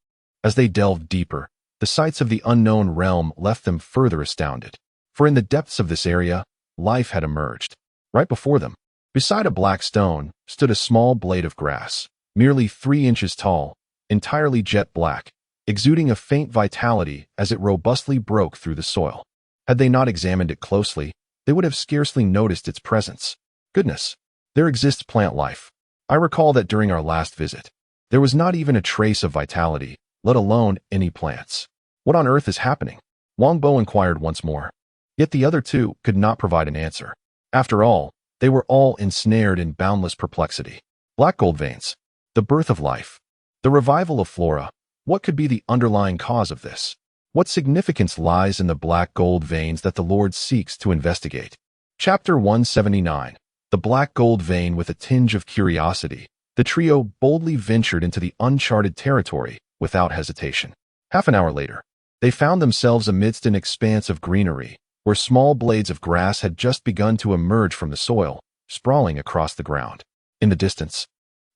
as they delved deeper, the sights of the unknown realm left them further astounded. For in the depths of this area, life had emerged. Right before them, beside a black stone, stood a small blade of grass, merely 3 inches tall, entirely jet black, exuding a faint vitality as it robustly broke through the soil. Had they not examined it closely, they would have scarcely noticed its presence. Goodness, there exists plant life. I recall that during our last visit, there was not even a trace of vitality, let alone any plants. What on earth is happening? Wang Bo inquired once more. Yet the other two could not provide an answer. After all, they were all ensnared in boundless perplexity. Black gold veins, the birth of life, the revival of flora. What could be the underlying cause of this? What significance lies in the black gold veins that the Lord seeks to investigate? Chapter 179. The black gold vein. With a tinge of curiosity, the trio boldly ventured into the uncharted territory without hesitation. Half an hour later, they found themselves amidst an expanse of greenery, where small blades of grass had just begun to emerge from the soil, sprawling across the ground. In the distance,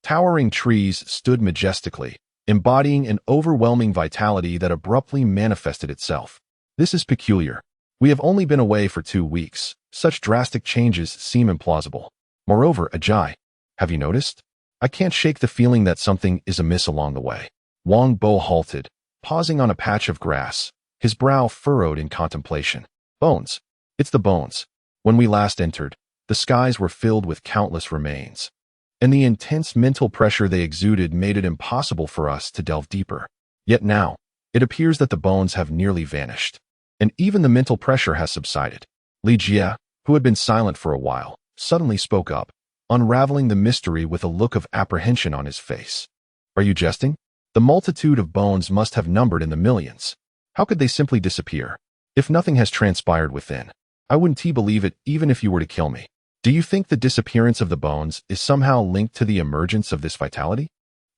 towering trees stood majestically, embodying an overwhelming vitality that abruptly manifested itself. This is peculiar. We have only been away for 2 weeks. Such drastic changes seem implausible. Moreover, Ajay, have you noticed? I can't shake the feeling that something is amiss along the way. Wang Bo halted, pausing on a patch of grass, his brow furrowed in contemplation. Bones. It's the bones. When we last entered, the skies were filled with countless remains, and the intense mental pressure they exuded made it impossible for us to delve deeper. Yet now, it appears that the bones have nearly vanished, and even the mental pressure has subsided. Li Jie, who had been silent for a while, suddenly spoke up, unraveling the mystery with a look of apprehension on his face. Are you jesting? The multitude of bones must have numbered in the millions. How could they simply disappear? If nothing has transpired within, I wouldn't believe it even if you were to kill me. Do you think the disappearance of the bones is somehow linked to the emergence of this vitality?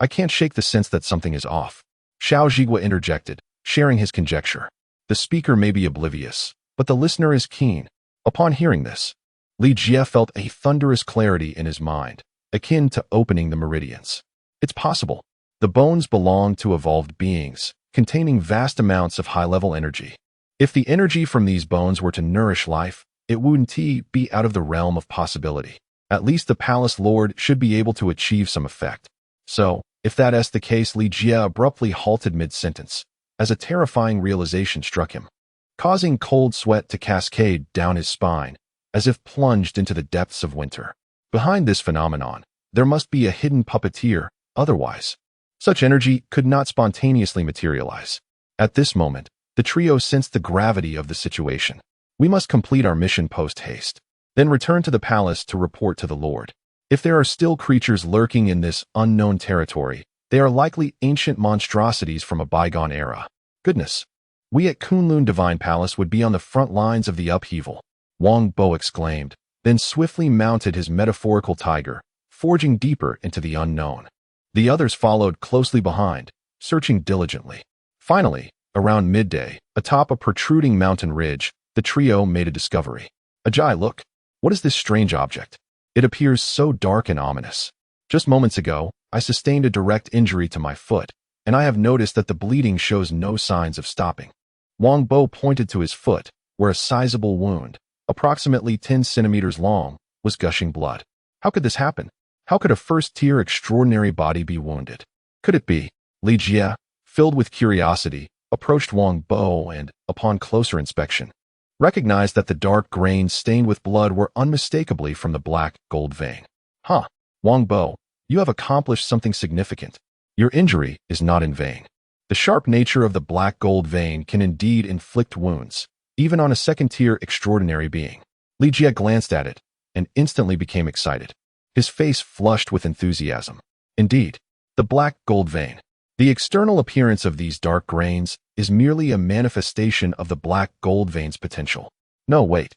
I can't shake the sense that something is off. Xiao Zhiguo interjected, sharing his conjecture. The speaker may be oblivious, but the listener is keen. Upon hearing this, Li Jie felt a thunderous clarity in his mind, akin to opening the meridians. It's possible. The bones belong to evolved beings, containing vast amounts of high-level energy. If the energy from these bones were to nourish life, it wouldn't be out of the realm of possibility. At least the palace lord should be able to achieve some effect. So, if that is the case, Li Jie abruptly halted mid-sentence, as a terrifying realization struck him, causing cold sweat to cascade down his spine, as if plunged into the depths of winter. Behind this phenomenon, there must be a hidden puppeteer, otherwise such energy could not spontaneously materialize. At this moment, the trio sensed the gravity of the situation. We must complete our mission post-haste, then return to the palace to report to the Lord. If there are still creatures lurking in this unknown territory, they are likely ancient monstrosities from a bygone era. Goodness! We at Kunlun Divine Palace would be on the front lines of the upheaval, Wang Bo exclaimed, then swiftly mounted his metaphorical tiger, forging deeper into the unknown. The others followed closely behind, searching diligently. Finally, around midday, atop a protruding mountain ridge, the trio made a discovery. Ajay, look! What is this strange object? It appears so dark and ominous. Just moments ago, I sustained a direct injury to my foot, and I have noticed that the bleeding shows no signs of stopping. Wang Bo pointed to his foot, where a sizable wound, approximately 10 centimeters long, was gushing blood. How could this happen? How could a first-tier extraordinary body be wounded? Could it be? Li Jie, filled with curiosity, approached Wang Bo and, upon closer inspection, recognized that the dark grains stained with blood were unmistakably from the black gold vein. Huh, Wang Bo, you have accomplished something significant. Your injury is not in vain. The sharp nature of the black gold vein can indeed inflict wounds, even on a second-tier extraordinary being. Li Jie glanced at it and instantly became excited. His face flushed with enthusiasm. Indeed, the black gold vein. The external appearance of these dark grains is merely a manifestation of the black gold vein's potential. No, wait.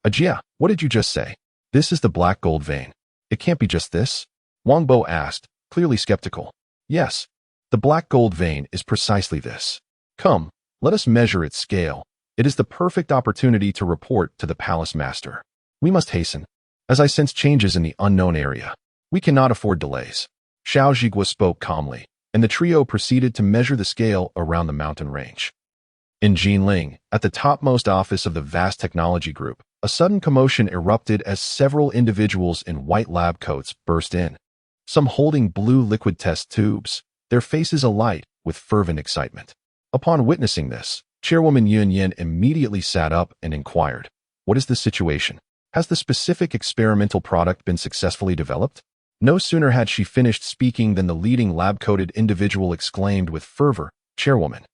Ajia, what did you just say? This is the black gold vein. It can't be just this? Wang Bo asked, clearly skeptical. Yes, the black gold vein is precisely this. Come, let us measure its scale. It is the perfect opportunity to report to the palace master. We must hasten, as I sense changes in the unknown area. We cannot afford delays. Xiao Zhigua spoke calmly, and the trio proceeded to measure the scale around the mountain range. In Jinling, at the topmost office of the vast technology group, a sudden commotion erupted as several individuals in white lab coats burst in, some holding blue liquid test tubes, their faces alight with fervent excitement. Upon witnessing this, Chairwoman Yun Yin immediately sat up and inquired, "What is the situation? Has the specific experimental product been successfully developed?" No sooner had she finished speaking than the leading lab-coated individual exclaimed with fervor, "Chairwoman,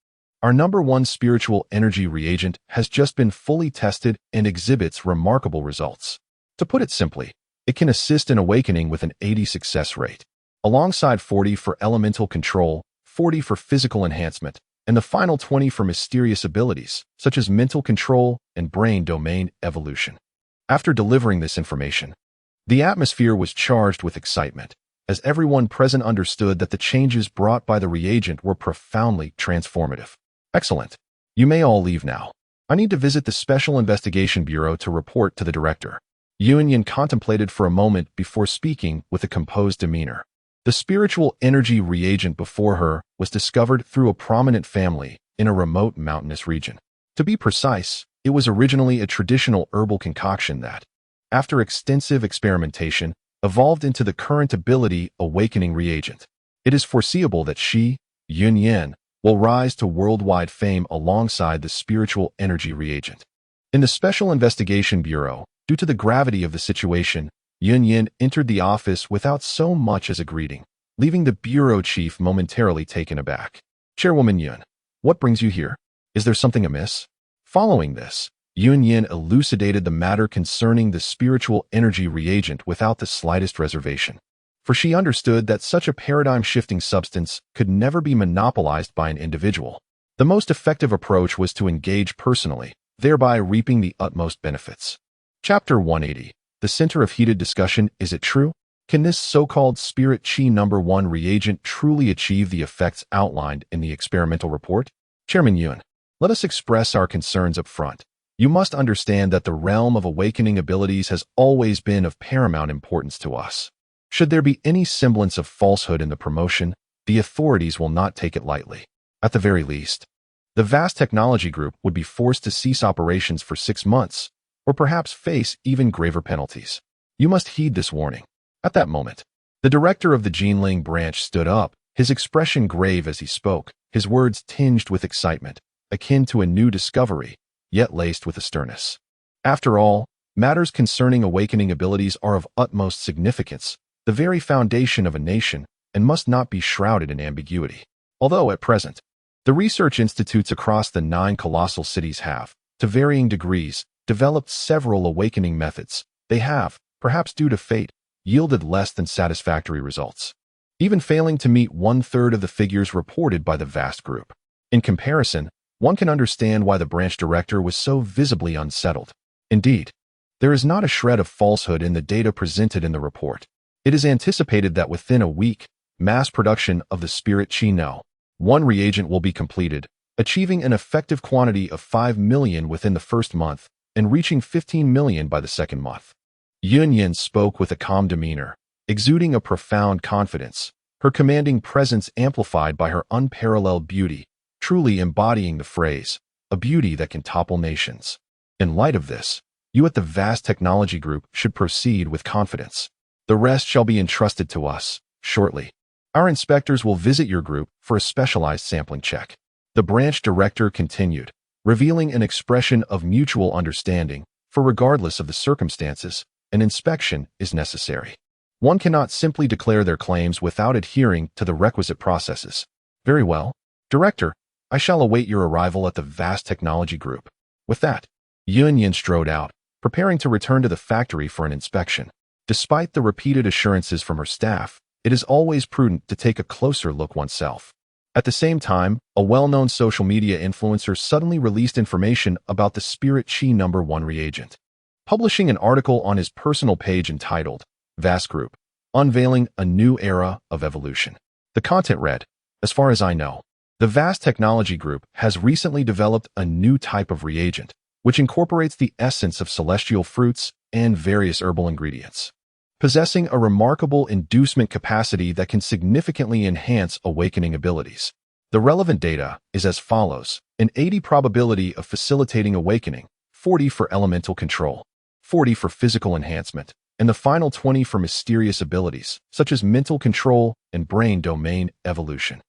our #1 spiritual energy reagent has just been fully tested and exhibits remarkable results. To put it simply, it can assist in awakening with an 80 success rate, alongside 40 for elemental control, 40 for physical enhancement, and the final 20 for mysterious abilities, such as mental control and brain domain evolution." After delivering this information, the atmosphere was charged with excitement, as everyone present understood that the changes brought by the reagent were profoundly transformative. Excellent. You may all leave now. I need to visit the Special Investigation Bureau to report to the director. Yun Yin contemplated for a moment before speaking with a composed demeanor. The spiritual energy reagent before her was discovered through a prominent family in a remote mountainous region. To be precise, it was originally a traditional herbal concoction that, after extensive experimentation, evolved into the current ability awakening reagent. It is foreseeable that she, Yun Yin, will rise to worldwide fame alongside the spiritual energy reagent. In the Special Investigation Bureau, due to the gravity of the situation, Yun Yin entered the office without so much as a greeting, leaving the bureau chief momentarily taken aback. "Chairwoman Yun, what brings you here? Is there something amiss?" Following this, Yun Yin elucidated the matter concerning the spiritual energy reagent without the slightest reservation, for she understood that such a paradigm-shifting substance could never be monopolized by an individual. The most effective approach was to engage personally, thereby reaping the utmost benefits. Chapter 180. The center of heated discussion, is it true? Can this so-called spirit chi #1 reagent truly achieve the effects outlined in the experimental report? Chairman Yun, let us express our concerns up front. You must understand that the realm of awakening abilities has always been of paramount importance to us. Should there be any semblance of falsehood in the promotion, the authorities will not take it lightly. At the very least, the vast technology group would be forced to cease operations for 6 months, or perhaps face even graver penalties. You must heed this warning. At that moment, the director of the Jinling branch stood up, his expression grave as he spoke, his words tinged with excitement, akin to a new discovery, yet laced with a sternness. After all, matters concerning awakening abilities are of utmost significance, the very foundation of a nation, and must not be shrouded in ambiguity. Although at present, The research institutes across the 9 colossal cities have, to varying degrees, developed several awakening methods. They have, perhaps due to fate, yielded less than satisfactory results, even failing to meet 1/3 of the figures reported by the vast group. In comparison, one can understand why the branch director was so visibly unsettled. Indeed, there is not a shred of falsehood in the data presented in the report. It is anticipated that within a week, mass production of the spirit Qi No, 1 reagent will be completed, achieving an effective quantity of 5 million within the first month and reaching 15 million by the second month. Yunyan spoke with a calm demeanor, exuding a profound confidence, her commanding presence amplified by her unparalleled beauty, truly embodying the phrase, a beauty that can topple nations. In light of this, you at the vast technology group should proceed with confidence. The rest shall be entrusted to us, shortly. Our inspectors will visit your group for a specialized sampling check. The branch director continued, revealing an expression of mutual understanding, for regardless of the circumstances, an inspection is necessary. One cannot simply declare their claims without adhering to the requisite processes. Very well, Director, I shall await your arrival at the vast technology group. With that, Yunyan strode out, preparing to return to the factory for an inspection. Despite the repeated assurances from her staff, it is always prudent to take a closer look oneself. At the same time, a well-known social media influencer suddenly released information about the Spirit Qi No. 1 reagent, publishing an article on his personal page entitled, Vast Group, Unveiling a New Era of Evolution. The content read, as far as I know, the Vast Technology Group has recently developed a new type of reagent, which incorporates the essence of celestial fruits and various herbal ingredients, possessing a remarkable inducement capacity that can significantly enhance awakening abilities. The relevant data is as follows: an 80 probability of facilitating awakening, 40 for elemental control, 40 for physical enhancement, and the final 20 for mysterious abilities, such as mental control and brain domain evolution.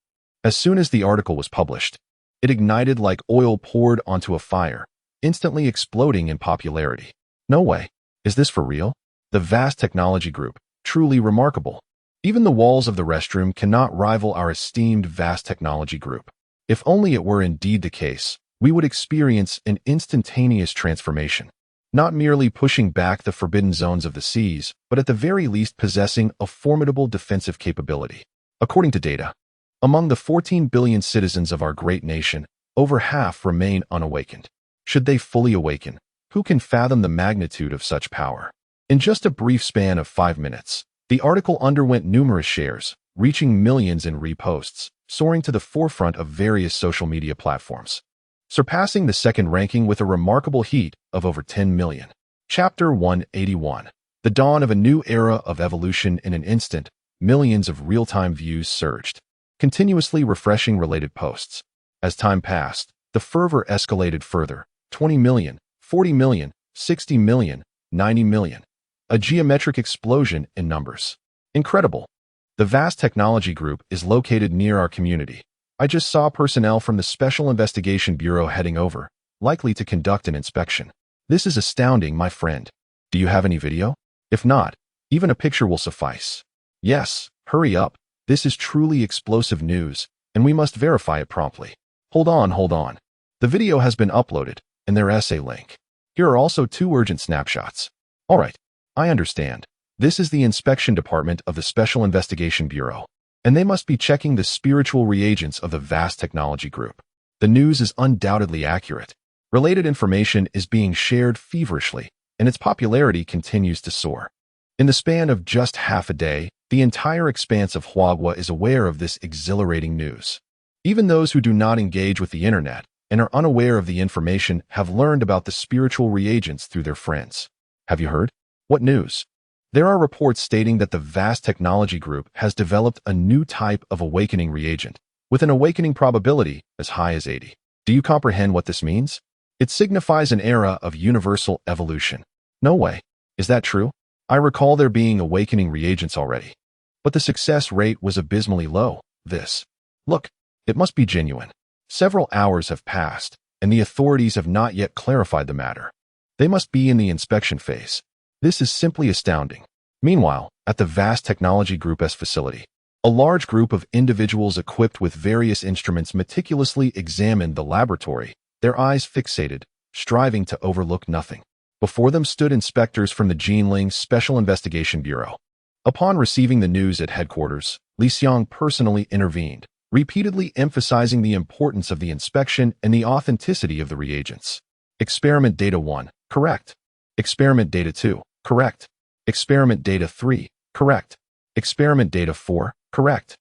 As soon as the article was published, it ignited like oil poured onto a fire, instantly exploding in popularity. No way. Is this for real? The vast technology group, truly remarkable. Even the walls of the restroom cannot rival our esteemed vast technology group. If only it were indeed the case, we would experience an instantaneous transformation, not merely pushing back the forbidden zones of the seas, but at the very least possessing a formidable defensive capability. According to data, among the 14 billion citizens of our great nation, over half remain unawakened. Should they fully awaken, who can fathom the magnitude of such power? In just a brief span of 5 minutes, the article underwent numerous shares, reaching millions in reposts, soaring to the forefront of various social media platforms, surpassing the second ranking with a remarkable heat of over 10 million. Chapter 181. The dawn of a new era of evolution. In an instant, millions of real-time views surged, continuously refreshing related posts. As time passed, the fervor escalated further: 20 million, 40 million, 60 million, 90 million. A geometric explosion in numbers. Incredible. The vast technology group is located near our community. I just saw personnel from the Special Investigation Bureau heading over, likely to conduct an inspection. This is astounding, my friend. Do you have any video? If not, even a picture will suffice. Yes, hurry up. This is truly explosive news, and we must verify it promptly. Hold on. The video has been uploaded, and their essay link. Here are also 2 urgent snapshots. All right, I understand. This is the inspection department of the Special Investigation Bureau, and they must be checking the spiritual reagents of the vast technology group. The news is undoubtedly accurate. Related information is being shared feverishly, and its popularity continues to soar. In the span of just half a day, the entire expanse of Huagua is aware of this exhilarating news. Even those who do not engage with the internet and are unaware of the information have learned about the spiritual reagents through their friends. Have you heard? What news? There are reports stating that the vast technology group has developed a new type of awakening reagent, with an awakening probability as high as 80. Do you comprehend what this means? It signifies an era of universal evolution. No way. Is that true? I recall there being awakening reagents already, but the success rate was abysmally low. Look, it must be genuine. Several hours have passed, and the authorities have not yet clarified the matter. They must be in the inspection phase. This is simply astounding. Meanwhile, at the vast technology group's facility, A large group of individuals equipped with various instruments meticulously examined the laboratory, their eyes fixated, striving to overlook nothing. Before them stood inspectors from the Jianmu Special Investigation Bureau. Upon receiving the news at headquarters, Li Xiang personally intervened, repeatedly emphasizing the importance of the inspection and the authenticity of the reagents. Experiment Data 1, correct. Experiment Data 2, correct. Experiment Data 3, correct. Experiment Data 4, correct.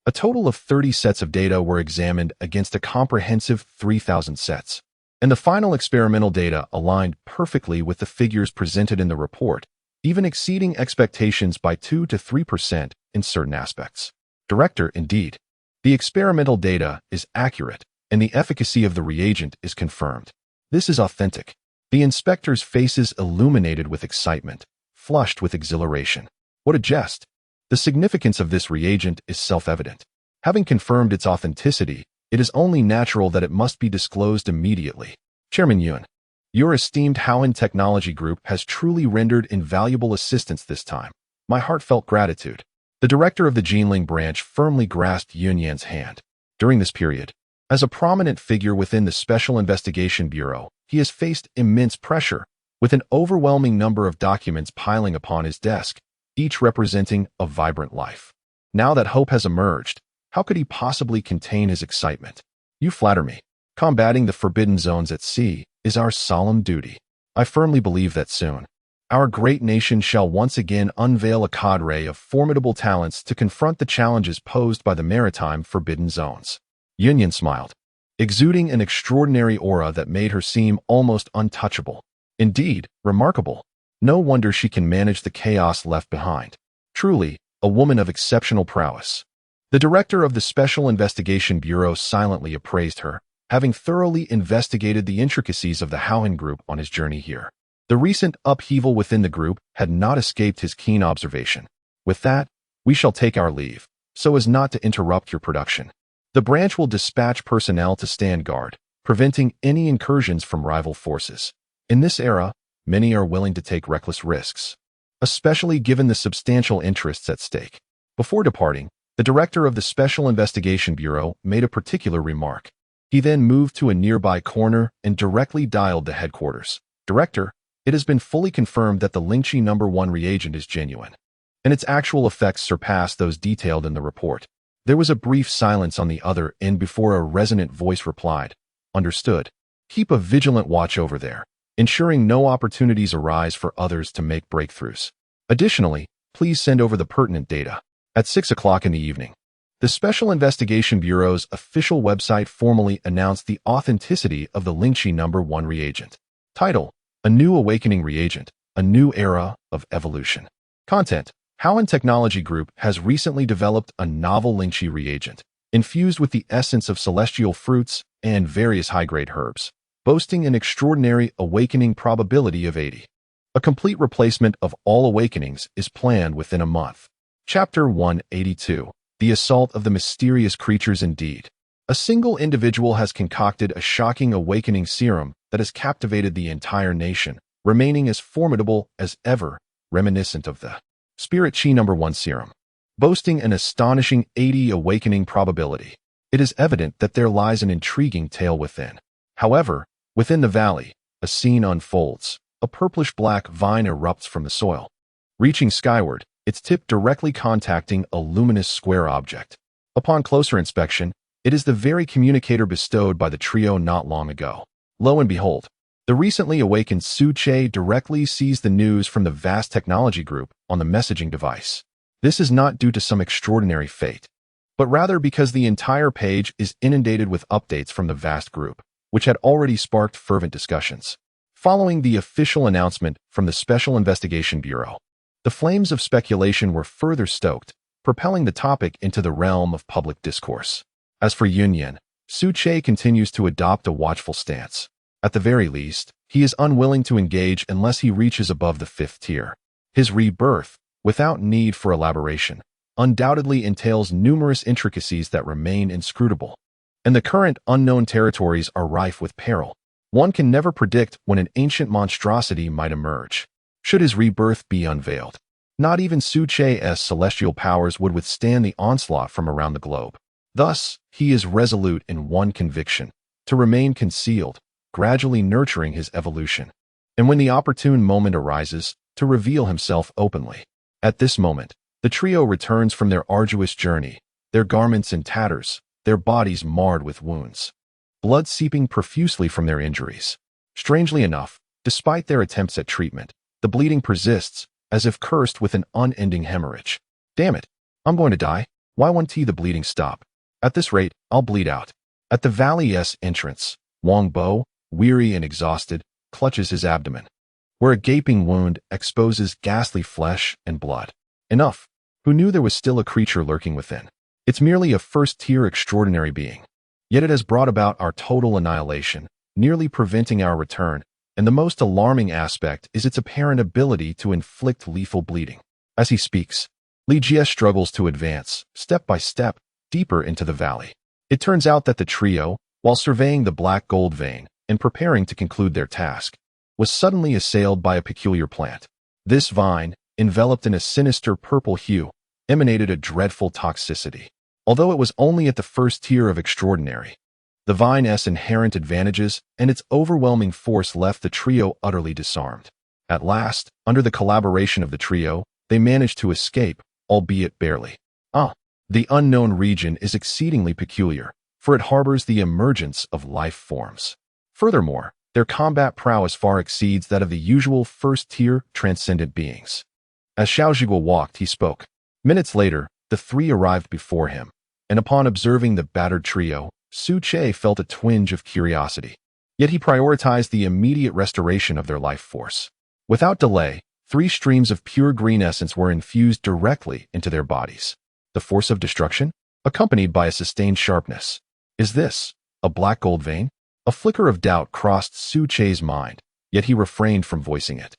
A total of 30 sets of data were examined against a comprehensive 3,000 sets, and the final experimental data aligned perfectly with the figures presented in the report, even exceeding expectations by 2 to 3% in certain aspects. Director, indeed. The experimental data is accurate, and the efficacy of the reagent is confirmed. This is authentic. The inspectors' faces illuminated with excitement, flushed with exhilaration. What a jest! The significance of this reagent is self-evident. Having confirmed its authenticity, it is only natural that it must be disclosed immediately. Chairman Yun, your esteemed Haohan Technology Group has truly rendered invaluable assistance this time. My heartfelt gratitude. The director of the Jinling branch firmly grasped Yunyan's hand. During this period, as a prominent figure within the Special Investigation Bureau, he has faced immense pressure, with an overwhelming number of documents piling upon his desk, each representing a vibrant life. Now that hope has emerged, how could he possibly contain his excitement? You flatter me. Combating the forbidden zones at sea is our solemn duty. I firmly believe that soon, our great nation shall once again unveil a cadre of formidable talents to confront the challenges posed by the maritime forbidden zones. Yunyan smiled, exuding an extraordinary aura that made her seem almost untouchable. Indeed, remarkable. No wonder she can manage the chaos left behind. Truly, a woman of exceptional prowess. The director of the Special Investigation Bureau silently appraised her, having thoroughly investigated the intricacies of the Haohan group on his journey here. The recent upheaval within the group had not escaped his keen observation. With that, we shall take our leave, so as not to interrupt your production. The branch will dispatch personnel to stand guard, preventing any incursions from rival forces. In this era, many are willing to take reckless risks, especially given the substantial interests at stake. Before departing, the director of the Special Investigation Bureau made a particular remark. He then moved to a nearby corner and directly dialed the headquarters. Director, it has been fully confirmed that the Lingqi No. 1 reagent is genuine, and its actual effects surpass those detailed in the report. There was a brief silence on the other end before a resonant voice replied, Understood. Keep a vigilant watch over there, ensuring no opportunities arise for others to make breakthroughs. Additionally, please send over the pertinent data. At 6 o'clock in the evening, the Special Investigation Bureau's official website formally announced the authenticity of the Lingqi No. 1 reagent. Title: A New Awakening Reagent, A New Era of Evolution. Content: Haohan Technology Group has recently developed a novel Lingqi reagent, infused with the essence of celestial fruits and various high-grade herbs, boasting an extraordinary awakening probability of 80. A complete replacement of all awakenings is planned within a month. Chapter 182. The Assault of the Mysterious Creatures. Indeed, a single individual has concocted a shocking awakening serum that has captivated the entire nation, remaining as formidable as ever, reminiscent of the Spirit Qi No. 1 serum. Boasting an astonishing 80 awakening probability, it is evident that there lies an intriguing tale within. However, within the valley, a scene unfolds. A purplish-black vine erupts from the soil, reaching skyward, its tip directly contacting a luminous square object. Upon closer inspection, it is the very communicator bestowed by the trio not long ago. Lo and behold, the recently awakened Su Che directly sees the news from the vast technology group on the messaging device. This is not due to some extraordinary fate, but rather because the entire page is inundated with updates from the vast group, which had already sparked fervent discussions. Following the official announcement from the Special Investigation Bureau, the flames of speculation were further stoked, propelling the topic into the realm of public discourse. As for Yunyan, Su Che continues to adopt a watchful stance. At the very least, he is unwilling to engage unless he reaches above the 5th tier. His rebirth, without need for elaboration, undoubtedly entails numerous intricacies that remain inscrutable, and the current unknown territories are rife with peril. One can never predict when an ancient monstrosity might emerge. Should his rebirth be unveiled, Not even Su Che's celestial powers would withstand the onslaught from around the globe. Thus, he is resolute in one conviction: to remain concealed, gradually nurturing his evolution. And when the opportune moment arises, to reveal himself openly. At this moment, the trio returns from their arduous journey, their garments in tatters, their bodies marred with wounds, blood seeping profusely from their injuries. Strangely enough, despite their attempts at treatment, the bleeding persists, as if cursed with an unending hemorrhage. Damn it, I'm going to die. Why won't the bleeding stop? At this rate, I'll bleed out. At the valley's entrance, Wang Bo, weary and exhausted, clutches his abdomen, where a gaping wound exposes ghastly flesh and blood. Enough. Who knew there was still a creature lurking within? It's merely a first-tier extraordinary being. Yet it has brought about our total annihilation, nearly preventing our return, and the most alarming aspect is its apparent ability to inflict lethal bleeding. As he speaks, Li Jie struggles to advance, step by step, deeper into the valley. It turns out that the trio, while surveying the black gold vein and preparing to conclude their task, was suddenly assailed by a peculiar plant. This vine, enveloped in a sinister purple hue, emanated a dreadful toxicity. Although it was only at the first tier of extraordinary, the vine's inherent advantages and its overwhelming force left the trio utterly disarmed. At last, under the collaboration of the trio, they managed to escape, albeit barely. The unknown region is exceedingly peculiar, for it harbors the emergence of life forms. Furthermore, their combat prowess far exceeds that of the usual first-tier transcendent beings. As Xiaozhigua walked, he spoke. Minutes later, the three arrived before him, and upon observing the battered trio, Su Che felt a twinge of curiosity. Yet he prioritized the immediate restoration of their life force. Without delay, 3 streams of pure green essence were infused directly into their bodies. The force of destruction, accompanied by a sustained sharpness. Is this a black gold vein? A flicker of doubt crossed Su Che's mind, yet he refrained from voicing it,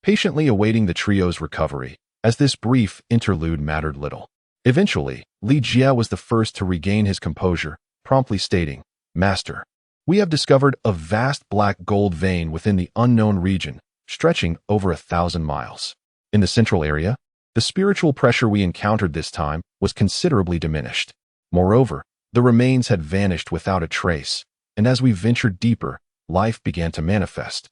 patiently awaiting the trio's recovery, as this brief interlude mattered little. Eventually, Li Jie was the first to regain his composure, promptly stating, "Master, we have discovered a vast black gold vein within the unknown region, stretching over 1,000 miles. In the central area, the spiritual pressure we encountered this time was considerably diminished. Moreover, the remains had vanished without a trace, and as we ventured deeper, life began to manifest,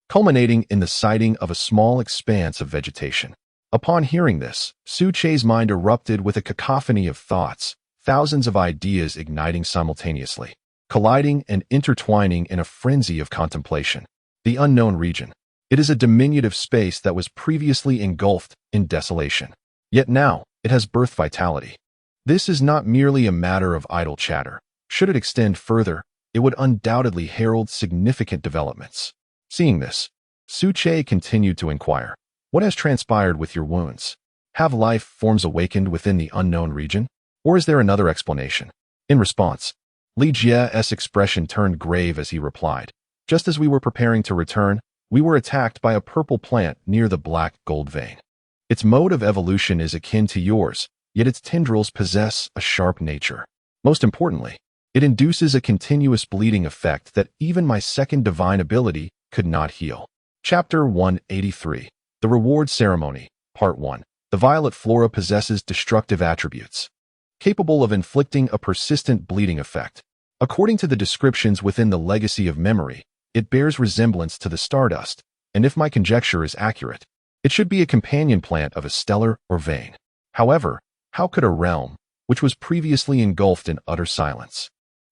culminating in the sighting of a small expanse of vegetation." Upon hearing this, Su Che's mind erupted with a cacophony of thoughts, thousands of ideas igniting simultaneously, colliding and intertwining in a frenzy of contemplation. The unknown region. It is a diminutive space that was previously engulfed in desolation. Yet now, it has birth vitality. This is not merely a matter of idle chatter. Should it extend further, it would undoubtedly herald significant developments. Seeing this, Su Che continued to inquire, "What has transpired with your wounds? Have life forms awakened within the unknown region? Or is there another explanation?" In response, Li Jie's expression turned grave as he replied, "Just as we were preparing to return, we were attacked by a purple plant near the black gold vein. Its mode of evolution is akin to yours, yet its tendrils possess a sharp nature. Most importantly, it induces a continuous bleeding effect that even my second divine ability could not heal." Chapter 183. The Reward Ceremony, Part 1. The violet flora possesses destructive attributes, capable of inflicting a persistent bleeding effect. According to the descriptions within the Legacy of Memory, it bears resemblance to the stardust, and if my conjecture is accurate, it should be a companion plant of a stellar or vein. However, how could a realm, which was previously engulfed in utter silence,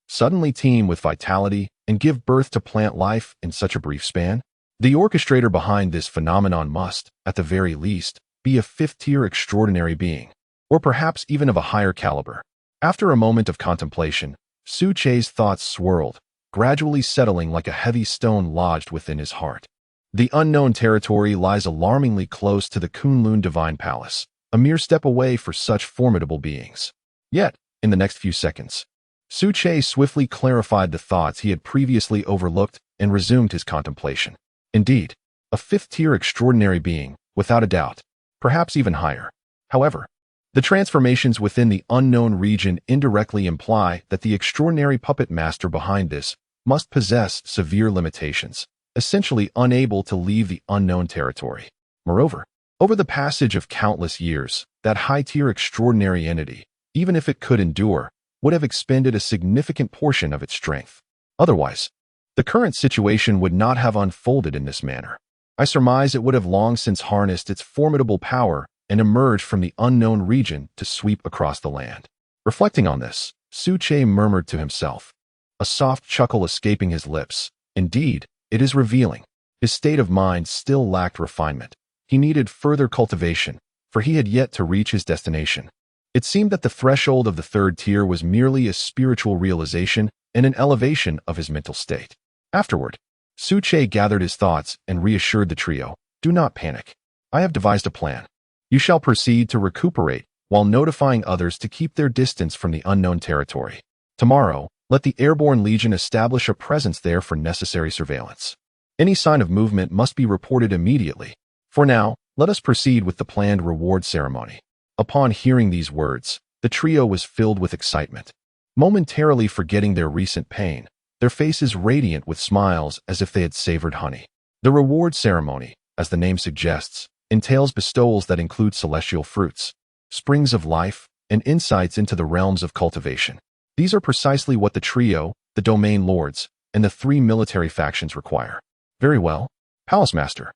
suddenly teem with vitality and give birth to plant life in such a brief span? The orchestrator behind this phenomenon must, at the very least, be a fifth-tier extraordinary being, or perhaps even of a higher caliber. After a moment of contemplation, Su Che's thoughts swirled, gradually settling like a heavy stone lodged within his heart. The unknown territory lies alarmingly close to the Kunlun Divine Palace, a mere step away for such formidable beings. Yet, in the next few seconds, Su Che swiftly clarified the thoughts he had previously overlooked and resumed his contemplation. Indeed, a fifth-tier extraordinary being, without a doubt, perhaps even higher. However, the transformations within the unknown region indirectly imply that the extraordinary puppet master behind this must possess severe limitations, essentially unable to leave the unknown territory. Moreover, Over the passage of countless years, that high-tier extraordinary entity, even if it could endure, would have expended a significant portion of its strength. Otherwise, the current situation would not have unfolded in this manner. I surmise it would have long since harnessed its formidable power and emerged from the unknown region to sweep across the land. Reflecting on this, Su Che murmured to himself, a soft chuckle escaping his lips. Indeed, it is revealing. His state of mind still lacked refinement. He needed further cultivation, for he had yet to reach his destination. It seemed that the threshold of the third tier was merely a spiritual realization and an elevation of his mental state. Afterward, Su Che gathered his thoughts and reassured the trio, "Do not panic. I have devised a plan. You shall proceed to recuperate while notifying others to keep their distance from the unknown territory. Tomorrow, let the Airborne Legion establish a presence there for necessary surveillance. Any sign of movement must be reported immediately. For now, let us proceed with the planned reward ceremony." Upon hearing these words, the trio was filled with excitement. Momentarily forgetting their recent pain, their faces radiant with smiles as if they had savored honey. The reward ceremony, as the name suggests, entails bestowals that include celestial fruits, springs of life, and insights into the realms of cultivation. These are precisely what the trio, the domain lords, and the 3 military factions require. Very well, Palace Master.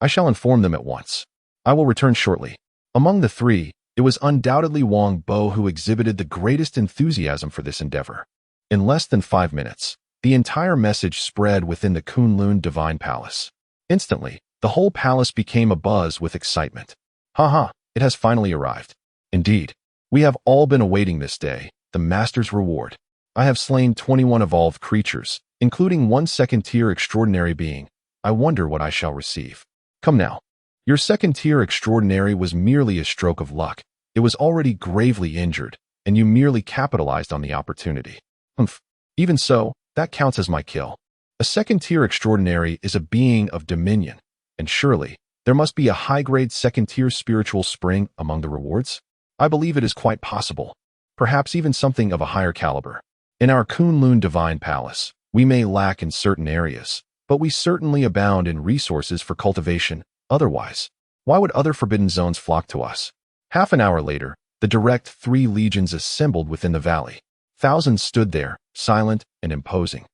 I shall inform them at once. I will return shortly. Among the 3, it was undoubtedly Wang Bo who exhibited the greatest enthusiasm for this endeavor. In less than 5 minutes, the entire message spread within the Kunlun Divine Palace. Instantly, the whole palace became abuzz with excitement. Haha, it has finally arrived. Indeed, we have all been awaiting this day, the Master's reward. I have slain 21 evolved creatures, including 1 second-tier extraordinary being. I wonder what I shall receive. Come now. Your second-tier extraordinary was merely a stroke of luck. It was already gravely injured, and you merely capitalized on the opportunity. Humph. Even so, that counts as my kill. A second-tier extraordinary is a being of dominion, and surely, there must be a high-grade second-tier spiritual spring among the rewards? I believe it is quite possible. Perhaps even something of a higher caliber. In our Kunlun Divine Palace, we may lack in certain areas, but we certainly abound in resources for cultivation. Otherwise, why would other forbidden zones flock to us? Half an hour later, the direct 3 legions assembled within the valley. Thousands stood there, silent and imposing.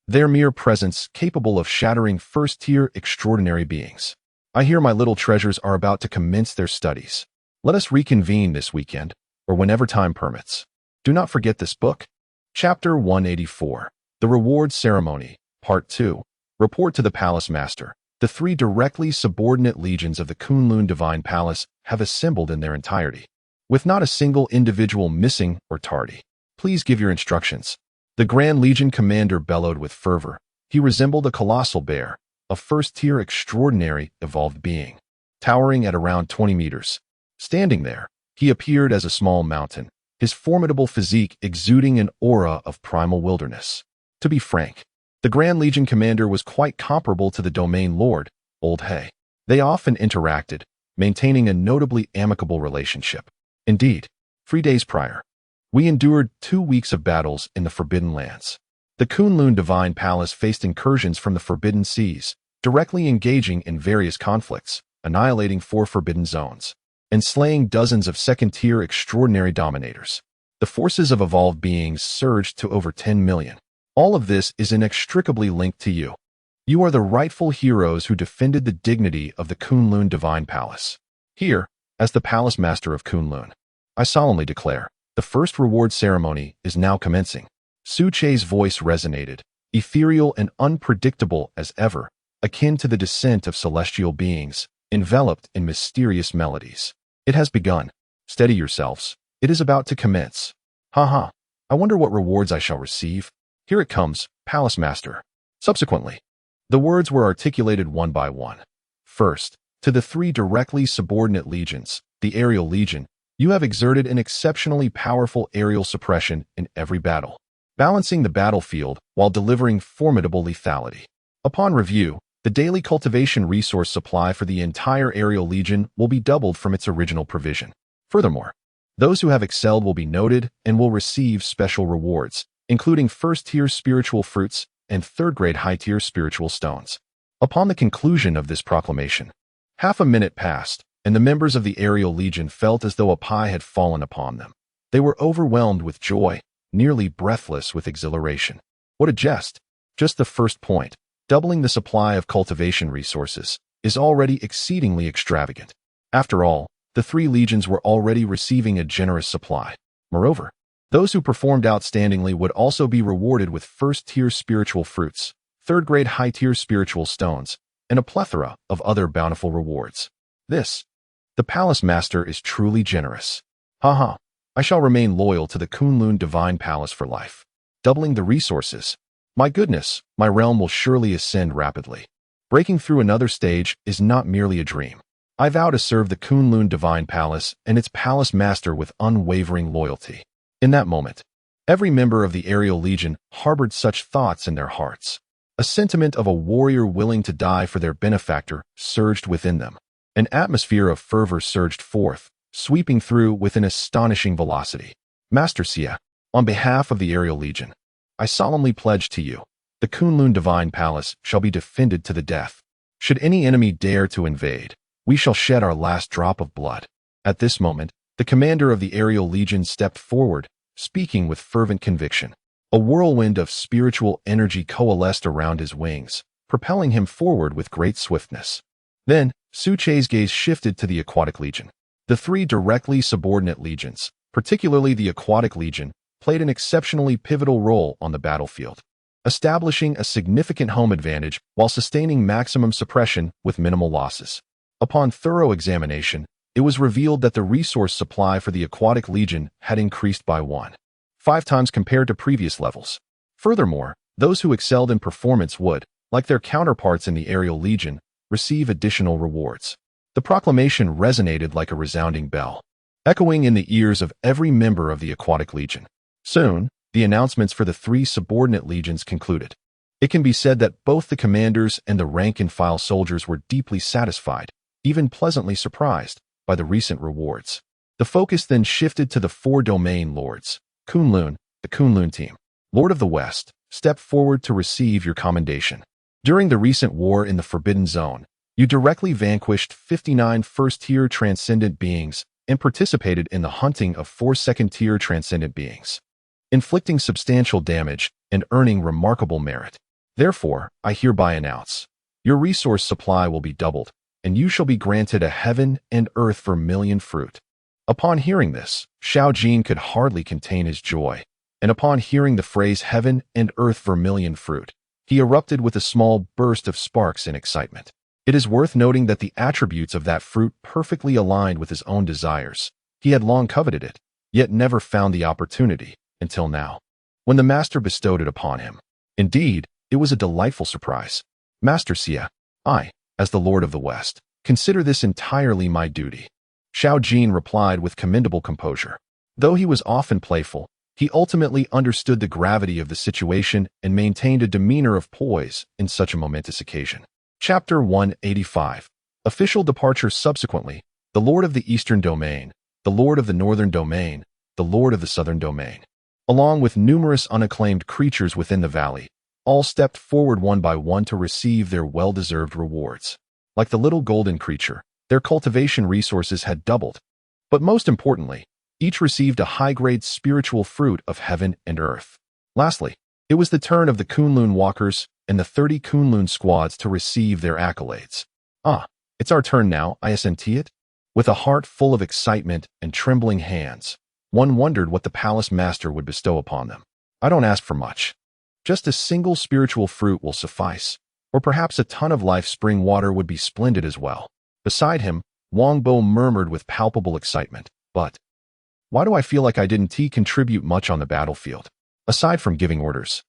Their mere presence capable of shattering first-tier extraordinary beings. I hear my little treasures are about to commence their studies. Let us reconvene this weekend, or whenever time permits. Do not forget this book. Chapter 184. The Reward Ceremony, Part 2. Report to the Palace Master. The 3 directly subordinate legions of the Kunlun Divine Palace have assembled in their entirety, with not a single individual missing or tardy. Please give your instructions. The Grand Legion commander bellowed with fervor. He resembled a colossal bear, a first-tier extraordinary evolved being, towering at around 20 meters. Standing there, he appeared as a small mountain, his formidable physique exuding an aura of primal wilderness. To be frank, the Grand Legion commander was quite comparable to the domain lord, Old Hay. They often interacted, maintaining a notably amicable relationship. Indeed, 3 days prior, we endured 2 weeks of battles in the Forbidden Lands. The Kunlun Divine Palace faced incursions from the Forbidden Seas, directly engaging in various conflicts, annihilating 4 forbidden zones, and slaying dozens of second-tier extraordinary dominators. The forces of evolved beings surged to over 10 million. All of this is inextricably linked to you. You are the rightful heroes who defended the dignity of the Kunlun Divine Palace. Here, as the Palace Master of Kunlun, I solemnly declare, the first reward ceremony is now commencing. Su Che's voice resonated, ethereal and unpredictable as ever, akin to the descent of celestial beings, enveloped in mysterious melodies. It has begun. Steady yourselves. It is about to commence. Haha, I wonder what rewards I shall receive. Here it comes, Palace Master. Subsequently, the words were articulated one by one. First, to the 3 directly subordinate legions, the Aerial Legion, you have exerted an exceptionally powerful aerial suppression in every battle, balancing the battlefield while delivering formidable lethality. Upon review, the daily cultivation resource supply for the entire Aerial Legion will be doubled from its original provision. Furthermore, those who have excelled will be noted and will receive special rewards, including first-tier spiritual fruits and third-grade high-tier spiritual stones. Upon the conclusion of this proclamation, half a minute passed, and the members of the Aerial Legion felt as though a pie had fallen upon them. They were overwhelmed with joy, nearly breathless with exhilaration. What a jest! Just the first point, doubling the supply of cultivation resources, is already exceedingly extravagant. After all, the three legions were already receiving a generous supply. Moreover, those who performed outstandingly would also be rewarded with first-tier spiritual fruits, third-grade high-tier spiritual stones, and a plethora of other bountiful rewards. The Palace Master is truly generous. Haha, I shall remain loyal to the Kunlun Divine Palace for life. Doubling the resources. My goodness, my realm will surely ascend rapidly. Breaking through another stage is not merely a dream. I vow to serve the Kunlun Divine Palace and its Palace Master with unwavering loyalty. In that moment, every member of the Aerial Legion harbored such thoughts in their hearts. A sentiment of a warrior willing to die for their benefactor surged within them. An atmosphere of fervor surged forth, sweeping through with an astonishing velocity. Master Xia, on behalf of the Aerial Legion, I solemnly pledge to you, the Kunlun Divine Palace shall be defended to the death. Should any enemy dare to invade, we shall shed our last drop of blood. At this moment, the commander of the Aerial Legion stepped forward, speaking with fervent conviction. A whirlwind of spiritual energy coalesced around his wings, propelling him forward with great swiftness. Then, Su Che's gaze shifted to the Aquatic Legion. The three directly subordinate legions, particularly the Aquatic Legion, played an exceptionally pivotal role on the battlefield, establishing a significant home advantage while sustaining maximum suppression with minimal losses. Upon thorough examination, it was revealed that the resource supply for the Aquatic Legion had increased by 1.5 times compared to previous levels. Furthermore, those who excelled in performance would, like their counterparts in the Aerial Legion, receive additional rewards. The proclamation resonated like a resounding bell, echoing in the ears of every member of the Aquatic Legion. Soon, the announcements for the three subordinate legions concluded. It can be said that both the commanders and the rank-and-file soldiers were deeply satisfied, even pleasantly surprised, by the recent rewards. The focus then shifted to the four domain lords. Kunlun, the Kunlun team, Lord of the West, step forward to receive your commendation. During the recent war in the Forbidden Zone, you directly vanquished 59 first-tier transcendent beings and participated in the hunting of 4 second-tier transcendent beings, inflicting substantial damage and earning remarkable merit. Therefore, I hereby announce, your resource supply will be doubled, and you shall be granted a heaven and earth vermilion fruit. Upon hearing this, Xiao Jin could hardly contain his joy, and upon hearing the phrase heaven and earth vermilion fruit, he erupted with a small burst of sparks in excitement. It is worth noting that the attributes of that fruit perfectly aligned with his own desires. He had long coveted it, yet never found the opportunity, until now, when the Master bestowed it upon him. Indeed, it was a delightful surprise. Master Xia, I, as the Lord of the West, consider this entirely my duty. Xiao Jin replied with commendable composure. Though he was often playful, he ultimately understood the gravity of the situation and maintained a demeanor of poise in such a momentous occasion. Chapter 185. Official departure. Subsequently, the Lord of the Eastern Domain, the Lord of the Northern Domain, the Lord of the Southern Domain, along with numerous unacclaimed creatures within the valley, all stepped forward one by one to receive their well-deserved rewards. Like the little golden creature, their cultivation resources had doubled. But most importantly, each received a high-grade spiritual fruit of heaven and earth. Lastly, it was the turn of the Kunlun Walkers and the 30 Kunlun squads to receive their accolades. Ah, it's our turn now, I assent it? With a heart full of excitement and trembling hands, one wondered what the Palace Master would bestow upon them. I don't ask for much. Just a single spiritual fruit will suffice, or perhaps a ton of life spring water would be splendid as well. Beside him, Wangbo murmured with palpable excitement, but why do I feel like I didn't contribute much on the battlefield? Aside from giving orders,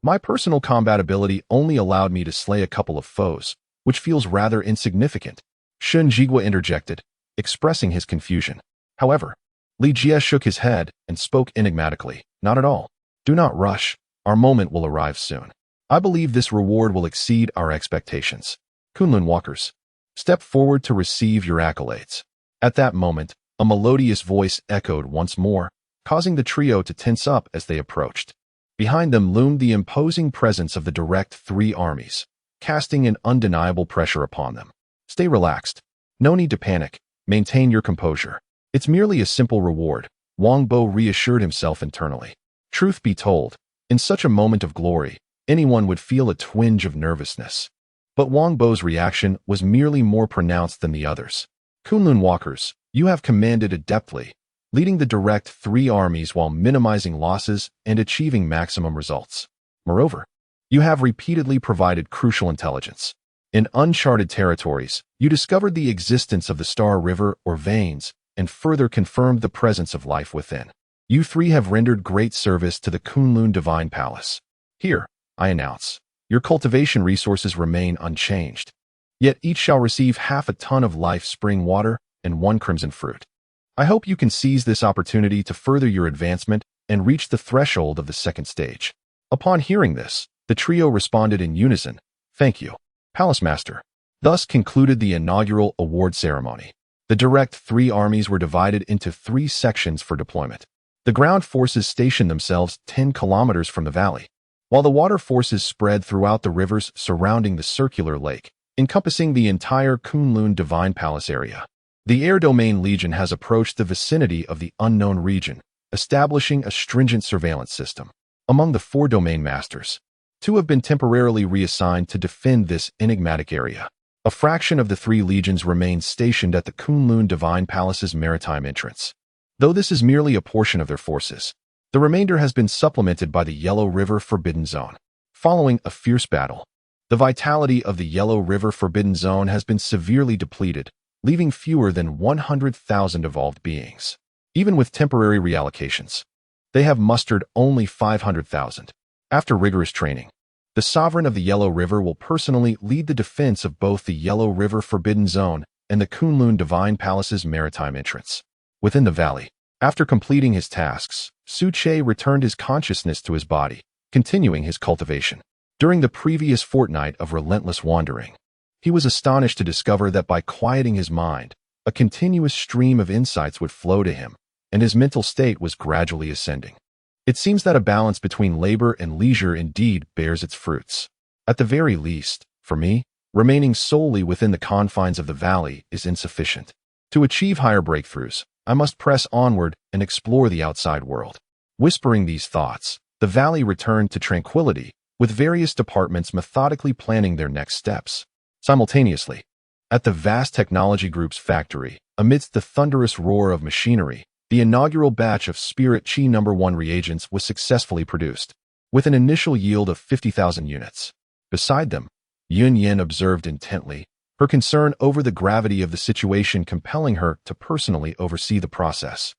my personal combat ability only allowed me to slay a couple of foes, which feels rather insignificant. Shun Jigua interjected, expressing his confusion. However, Li Jie shook his head and spoke enigmatically. Not at all. Do not rush. Our moment will arrive soon. I believe this reward will exceed our expectations. Kunlun Walkers, step forward to receive your accolades. At that moment, a melodious voice echoed once more, causing the trio to tense up as they approached. Behind them loomed the imposing presence of the direct 3 armies, casting an undeniable pressure upon them. Stay relaxed. No need to panic. Maintain your composure. It's merely a simple reward, Wang Bo reassured himself internally. Truth be told, in such a moment of glory, anyone would feel a twinge of nervousness. But Wang Bo's reaction was merely more pronounced than the others. Kunlun walkers, you have commanded adeptly, leading the direct 3 armies while minimizing losses and achieving maximum results. Moreover, you have repeatedly provided crucial intelligence. In uncharted territories, you discovered the existence of the Star River or veins and further confirmed the presence of life within. You 3 have rendered great service to the Kunlun Divine Palace. Here, I announce, your cultivation resources remain unchanged. Yet each shall receive half a ton of life spring water and 1 crimson fruit. I hope you can seize this opportunity to further your advancement and reach the threshold of the 2nd stage. Upon hearing this, the trio responded in unison, "Thank you, Palace Master." Thus concluded the inaugural award ceremony. The direct 3 armies were divided into 3 sections for deployment. The ground forces stationed themselves 10 kilometers from the valley, while the water forces spread throughout the rivers surrounding the circular lake, encompassing the entire Kunlun Divine Palace area. The Air Domain Legion has approached the vicinity of the unknown region, establishing a stringent surveillance system. Among the 4 domain masters, 2 have been temporarily reassigned to defend this enigmatic area. A fraction of the 3 legions remain stationed at the Kunlun Divine Palace's maritime entrance. Though this is merely a portion of their forces, the remainder has been supplemented by the Yellow River Forbidden Zone. Following a fierce battle, the vitality of the Yellow River Forbidden Zone has been severely depleted, leaving fewer than 100,000 evolved beings. Even with temporary reallocations, they have mustered only 500,000. After rigorous training, the Sovereign of the Yellow River will personally lead the defense of both the Yellow River Forbidden Zone and the Kunlun Divine Palace's maritime entrance. Within the valley, after completing his tasks, Su Che returned his consciousness to his body, continuing his cultivation. During the previous fortnight of relentless wandering, he was astonished to discover that by quieting his mind, a continuous stream of insights would flow to him, and his mental state was gradually ascending. It seems that a balance between labor and leisure indeed bears its fruits. At the very least, for me, remaining solely within the confines of the valley is insufficient. To achieve higher breakthroughs, I must press onward and explore the outside world. Whispering these thoughts, the valley returned to tranquility, with various departments methodically planning their next steps. Simultaneously, at the vast technology group's factory, amidst the thunderous roar of machinery, the inaugural batch of Spirit Chi No. 1 reagents was successfully produced, with an initial yield of 50,000 units. Beside them, Yun Yin observed intently, her concern over the gravity of the situation compelling her to personally oversee the process.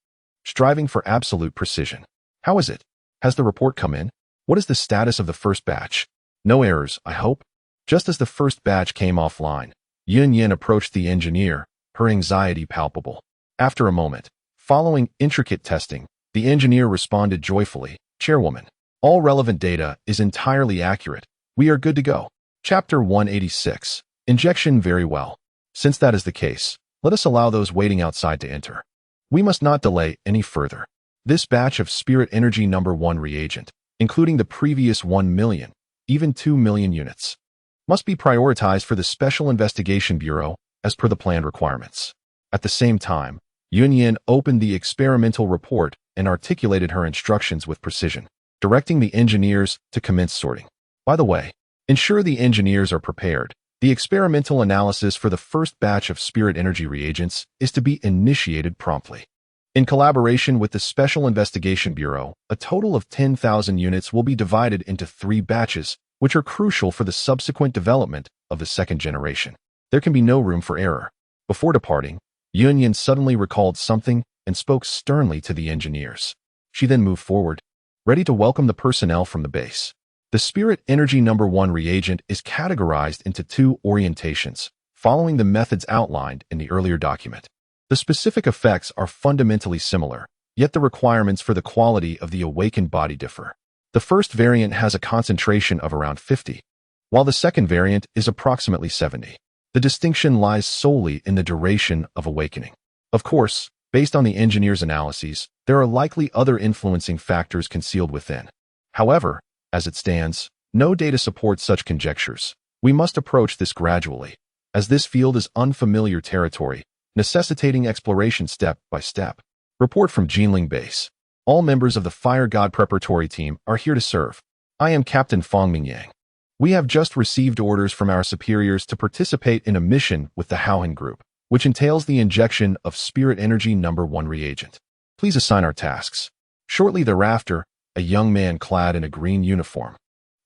Striving for absolute precision. How is it? Has the report come in? What is the status of the first batch? No errors, I hope? Just as the first batch came offline, Yun Yin approached the engineer, her anxiety palpable. After a moment, following intricate testing, the engineer responded joyfully, "Chairwoman, all relevant data is entirely accurate. We are good to go." Chapter 186. Injection. Very well. Since that is the case, let us allow those waiting outside to enter. We must not delay any further. This batch of Spirit Energy No. 1 reagent, including the previous 1 million, even 2 million units, must be prioritized for the Special Investigation Bureau as per the planned requirements. At the same time, Yun Yin opened the experimental report and articulated her instructions with precision, directing the engineers to commence sorting. By the way, ensure the engineers are prepared. The experimental analysis for the first batch of Spirit Energy reagents is to be initiated promptly. In collaboration with the Special Investigation Bureau, a total of 10,000 units will be divided into 3 batches, which are crucial for the subsequent development of the 2nd generation. There can be no room for error. Before departing, Yun Yin suddenly recalled something and spoke sternly to the engineers. She then moved forward, ready to welcome the personnel from the base. The Spirit Energy No. 1 reagent is categorized into 2 orientations, following the methods outlined in the earlier document. The specific effects are fundamentally similar, yet the requirements for the quality of the awakened body differ. The first variant has a concentration of around 50, while the second variant is approximately 70. The distinction lies solely in the duration of awakening. Of course, based on the engineer's analyses, there are likely other influencing factors concealed within. However, as it stands, no data supports such conjectures. We must approach this gradually. As this field is unfamiliar territory, necessitating exploration step by step. Report from Jinling Base. All members of the Fire God Preparatory Team are here to serve. I am Captain Fong Mingyang. We have just received orders from our superiors to participate in a mission with the Haohan Group, which entails the injection of Spirit Energy Number 1 reagent. Please assign our tasks. Shortly thereafter, a young man clad in a green uniform,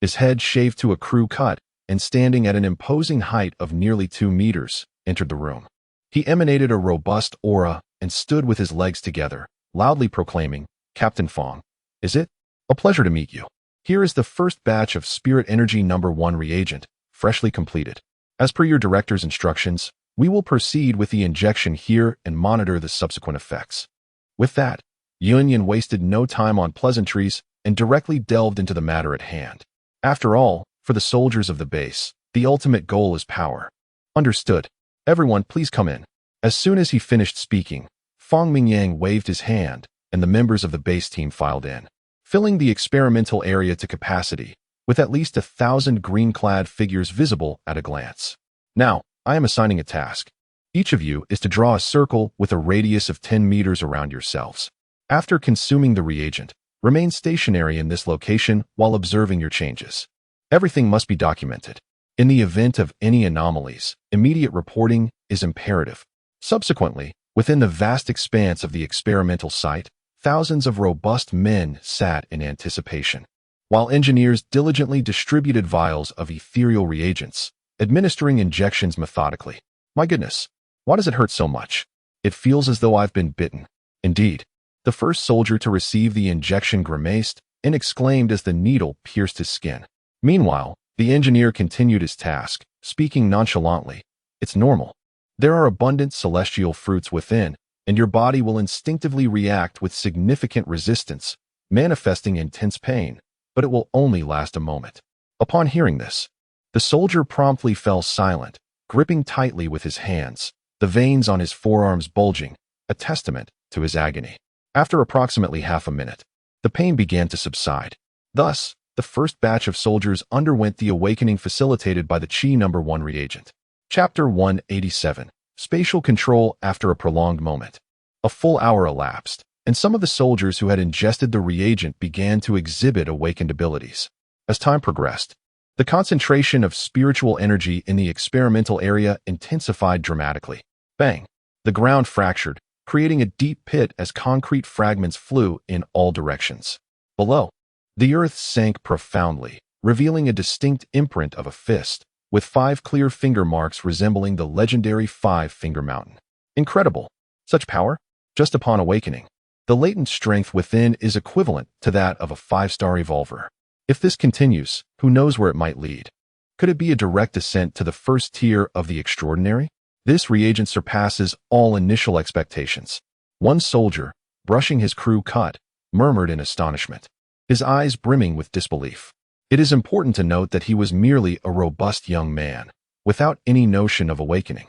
his head shaved to a crew cut and standing at an imposing height of nearly 2 meters, entered the room. He emanated a robust aura and stood with his legs together, loudly proclaiming, "Captain Fong, is it? A pleasure to meet you. Here is the first batch of Spirit Energy Number 1 reagent, freshly completed. As per your director's instructions, we will proceed with the injection here and monitor the subsequent effects." With that, Yunyan wasted no time on pleasantries and directly delved into the matter at hand. After all, for the soldiers of the base, the ultimate goal is power. Understood. Everyone, please come in. As soon as he finished speaking, Fong Mingyang waved his hand, and the members of the base team filed in, filling the experimental area to capacity, with at least 1,000 green-clad figures visible at a glance. Now, I am assigning a task. Each of you is to draw a circle with a radius of 10 meters around yourselves. After consuming the reagent, remain stationary in this location while observing your changes. Everything must be documented. In the event of any anomalies, immediate reporting is imperative. Subsequently, within the vast expanse of the experimental site, thousands of robust men sat in anticipation, while engineers diligently distributed vials of ethereal reagents, administering injections methodically. My goodness, why does it hurt so much? It feels as though I've been bitten. Indeed, the first soldier to receive the injection grimaced and exclaimed as the needle pierced his skin. Meanwhile, the engineer continued his task, speaking nonchalantly. It's normal. There are abundant celestial fruits within, and your body will instinctively react with significant resistance, manifesting intense pain, but it will only last a moment. Upon hearing this, the soldier promptly fell silent, gripping tightly with his hands, the veins on his forearms bulging, a testament to his agony. After approximately half a minute, the pain began to subside. Thus, the first batch of soldiers underwent the awakening facilitated by the Qi Number 1 reagent. Chapter 187. Spatial Control After a Prolonged Moment. A full hour elapsed, and some of the soldiers who had ingested the reagent began to exhibit awakened abilities. As time progressed, the concentration of spiritual energy in the experimental area intensified dramatically. Bang! The ground fractured, creating a deep pit as concrete fragments flew in all directions. Below, the earth sank profoundly, revealing a distinct imprint of a fist, with 5 clear finger marks resembling the legendary 5-Finger Mountain. Incredible! Such power? Just upon awakening, the latent strength within is equivalent to that of a 5-star evolver. If this continues, who knows where it might lead? Could it be a direct ascent to the first tier of the extraordinary? This reagent surpasses all initial expectations. One soldier, brushing his crew cut, murmured in astonishment, his eyes brimming with disbelief. It is important to note that he was merely a robust young man, without any notion of awakening.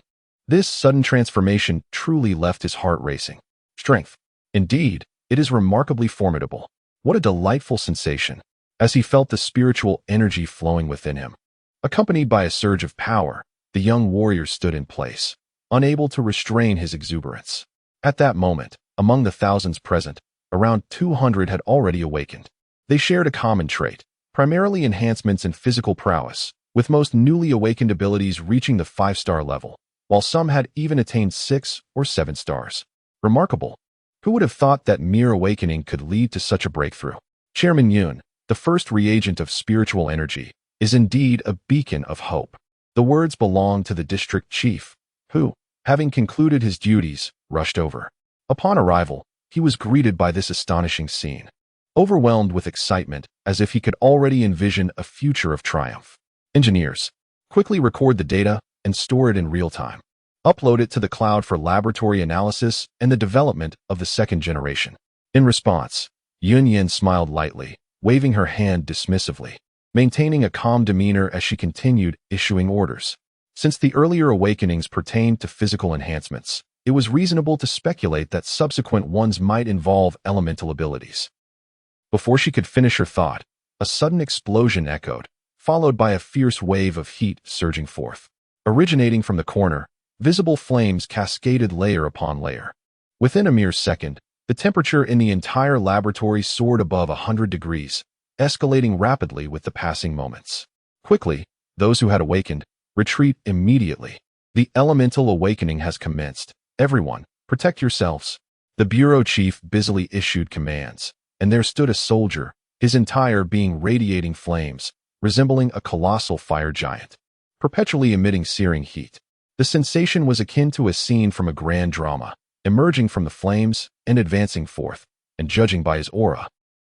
This sudden transformation truly left his heart racing. Strength. Indeed, it is remarkably formidable. What a delightful sensation, as he felt the spiritual energy flowing within him. Accompanied by a surge of power, the young warrior stood in place, unable to restrain his exuberance. At that moment, among the thousands present, around 200 had already awakened. They shared a common trait, primarily enhancements in physical prowess, with most newly awakened abilities reaching the 5-star level, while some had even attained 6 or 7 stars. Remarkable. Who would have thought that mere awakening could lead to such a breakthrough? Chairman Yun, the first reagent of spiritual energy, is indeed a beacon of hope. The words belong to the district chief, who, having concluded his duties, rushed over. Upon arrival, he was greeted by this astonishing scene, overwhelmed with excitement as if he could already envision a future of triumph. Engineers, quickly record the data and store it in real time. Upload it to the cloud for laboratory analysis and the development of the second generation. In response, Yun Yin smiled lightly, waving her hand dismissively, maintaining a calm demeanor as she continued issuing orders. Since the earlier awakenings pertained to physical enhancements, it was reasonable to speculate that subsequent ones might involve elemental abilities. Before she could finish her thought, a sudden explosion echoed, followed by a fierce wave of heat surging forth. Originating from the corner, Visible flames cascaded layer upon layer. Within a mere second, the temperature in the entire laboratory soared above 100 degrees, escalating rapidly with the passing moments. Quickly, those who had awakened, retreat immediately. The elemental awakening has commenced. Everyone, protect yourselves. The bureau chief busily issued commands, and there stood a soldier, his entire being radiating flames, resembling a colossal fire giant, perpetually emitting searing heat. The sensation was akin to a scene from a grand drama, emerging from the flames and advancing forth, and judging by his aura,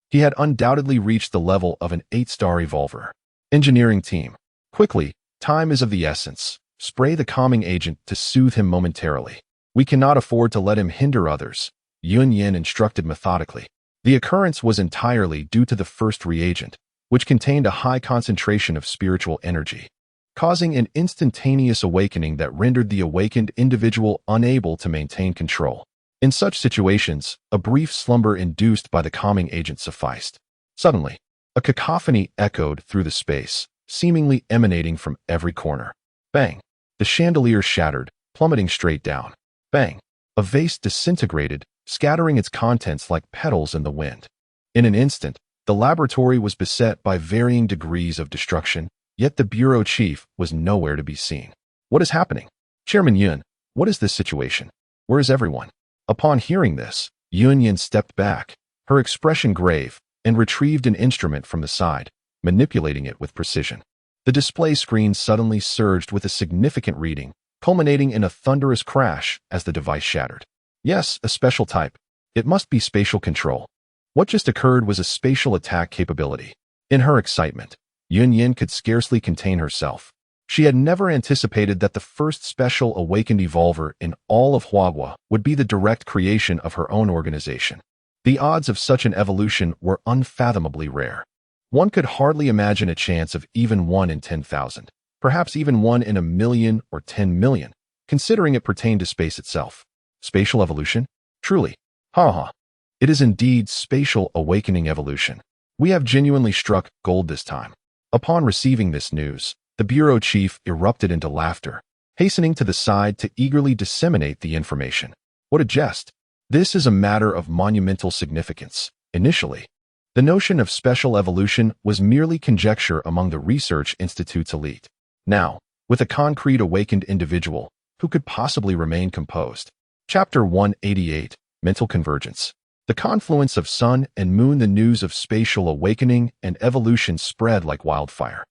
he had undoubtedly reached the level of an 8-star evolver. Engineering team. Quickly, time is of the essence. Spray the calming agent to soothe him momentarily. We cannot afford to let him hinder others, Yun Yin instructed methodically. The occurrence was entirely due to the first reagent, which contained a high concentration of spiritual energy, causing an instantaneous awakening that rendered the awakened individual unable to maintain control. In such situations, a brief slumber induced by the calming agent sufficed. Suddenly, a cacophony echoed through the space, seemingly emanating from every corner. Bang! The chandelier shattered, plummeting straight down. Bang! A vase disintegrated, scattering its contents like petals in the wind. In an instant, the laboratory was beset by varying degrees of destruction, yet the bureau chief was nowhere to be seen. What is happening? Chairman Yun, what is this situation? Where is everyone? Upon hearing this, Yun Yin stepped back, her expression grave, and retrieved an instrument from the side, manipulating it with precision. The display screen suddenly surged with a significant reading, culminating in a thunderous crash as the device shattered. Yes, a special type. It must be spatial control. What just occurred was a spatial attack capability. In her excitement, Yun Yin could scarcely contain herself. She had never anticipated that the first special awakened evolver in all of Huagua would be the direct creation of her own organization. The odds of such an evolution were unfathomably rare. One could hardly imagine a chance of even 1 in 10,000, perhaps even 1 in 1,000,000 or 10 million, considering it pertained to space itself. Spatial evolution? Truly. Ha. It is indeed spatial awakening evolution. We have genuinely struck gold this time. Upon receiving this news, the bureau chief erupted into laughter, hastening to the side to eagerly disseminate the information. What a jest! This is a matter of monumental significance. Initially, the notion of special evolution was merely conjecture among the research institute's elite. Now, with a concrete awakened individual, who could possibly remain composed? Chapter 188, Mental Convergence. The confluence of sun and moon. The news of spatial awakening and evolution spread like wildfire,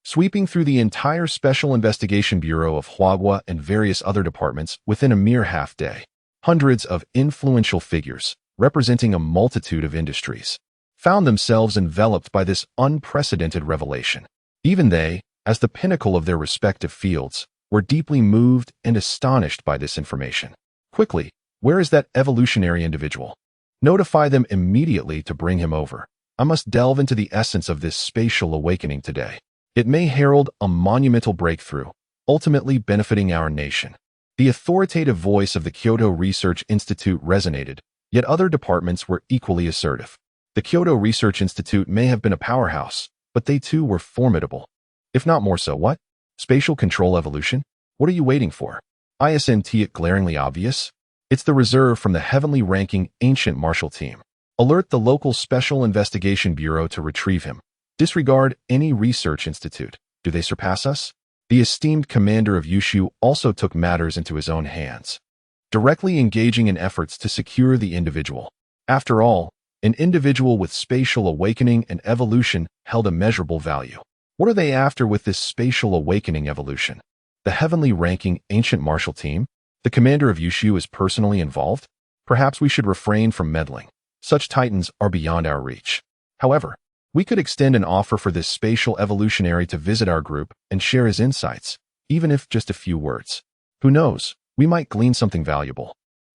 sweeping through the entire Special Investigation Bureau of Huagua and various other departments within a mere half-day. Hundreds of influential figures, representing a multitude of industries, found themselves enveloped by this unprecedented revelation. Even they, as the pinnacle of their respective fields, were deeply moved and astonished by this information. Quickly, where is that evolutionary individual? Notify them immediately to bring him over. I must delve into the essence of this spatial awakening today. It may herald a monumental breakthrough, ultimately benefiting our nation. The authoritative voice of the Kyoto Research Institute resonated, yet other departments were equally assertive. The Kyoto Research Institute may have been a powerhouse, but they too were formidable. If not more so, what? Spatial control evolution? What are you waiting for? Isn't it glaringly obvious? It's the reserve from the heavenly ranking ancient martial team. Alert the local Special Investigation Bureau to retrieve him. Disregard any research institute. Do they surpass us? The esteemed commander of Yushu also took matters into his own hands, directly engaging in efforts to secure the individual. After all, an individual with spatial awakening and evolution held immeasurable value. What are they after with this spatial awakening evolution? The heavenly ranking ancient martial team? The commander of Yushu is personally involved? Perhaps we should refrain from meddling. Such titans are beyond our reach. However, we could extend an offer for this spatial evolutionary to visit our group and share his insights, even if just a few words. Who knows, we might glean something valuable.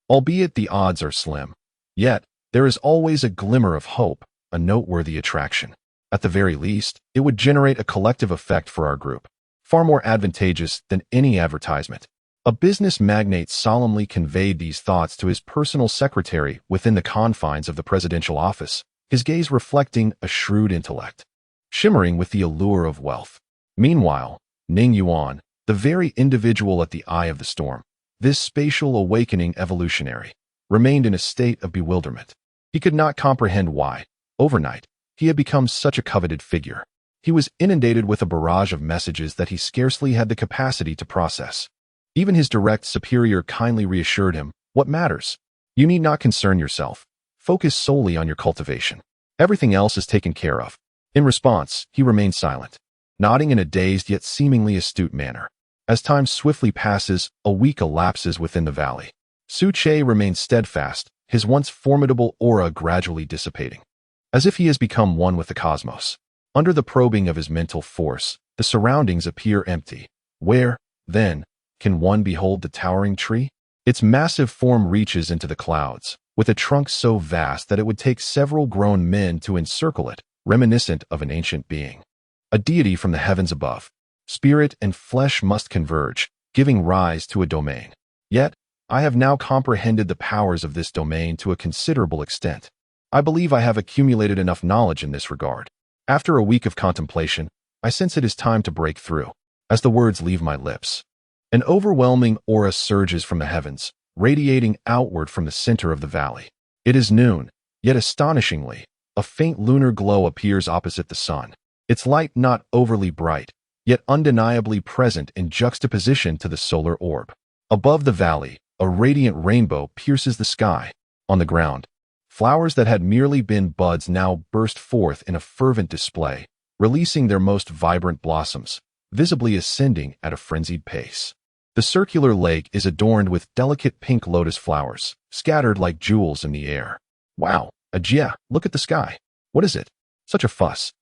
Albeit the odds are slim. Yet, there is always a glimmer of hope, a noteworthy attraction. At the very least, it would generate a collective effect for our group, far more advantageous than any advertisement. A business magnate solemnly conveyed these thoughts to his personal secretary within the confines of the presidential office, his gaze reflecting a shrewd intellect, shimmering with the allure of wealth. Meanwhile, Ning Yuan, the very individual at the eye of the storm, This spatial awakening evolutionary remained in a state of bewilderment. He could not comprehend why, overnight, he had become such a coveted figure. He was inundated with a barrage of messages that he scarcely had the capacity to process. Even his direct superior kindly reassured him, "What matters? You need not concern yourself. Focus solely on your cultivation. Everything else is taken care of." In response, he remained silent, nodding in a dazed yet seemingly astute manner. As time swiftly passes, a week elapses within the valley. Su Che remains steadfast, his once formidable aura gradually dissipating. As if he has become one with the cosmos. Under the probing of his mental force, the surroundings appear empty. Where, then, can one behold the towering tree? Its massive form reaches into the clouds, with a trunk so vast that it would take several grown men to encircle it, reminiscent of an ancient being. A deity from the heavens above. Spirit and flesh must converge, giving rise to a domain. Yet, I have now comprehended the powers of this domain to a considerable extent. I believe I have accumulated enough knowledge in this regard. After a week of contemplation, I sense it is time to break through. As the words leave my lips, an overwhelming aura surges from the heavens, radiating outward from the center of the valley. It is noon, yet astonishingly, a faint lunar glow appears opposite the sun. Its light not overly bright, yet undeniably present in juxtaposition to the solar orb. Above the valley, a radiant rainbow pierces the sky. On the ground, flowers that had merely been buds now burst forth in a fervent display, releasing their most vibrant blossoms, visibly ascending at a frenzied pace. The circular lake is adorned with delicate pink lotus flowers, scattered like jewels in the air. Wow, Ajia, look at the sky. What is it? Such a fuss.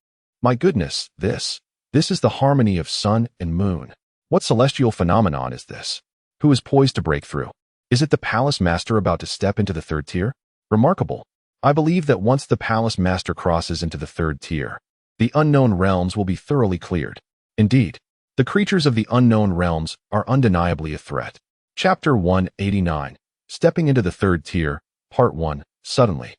My goodness, this is the harmony of sun and moon. What celestial phenomenon is this? Who is poised to break through? Is it the palace master about to step into the third tier? Remarkable. I believe that once the palace master crosses into the third tier, the unknown realms will be thoroughly cleared. Indeed, the creatures of the unknown realms are undeniably a threat. Chapter 189. Stepping into the third tier, Part 1. Suddenly,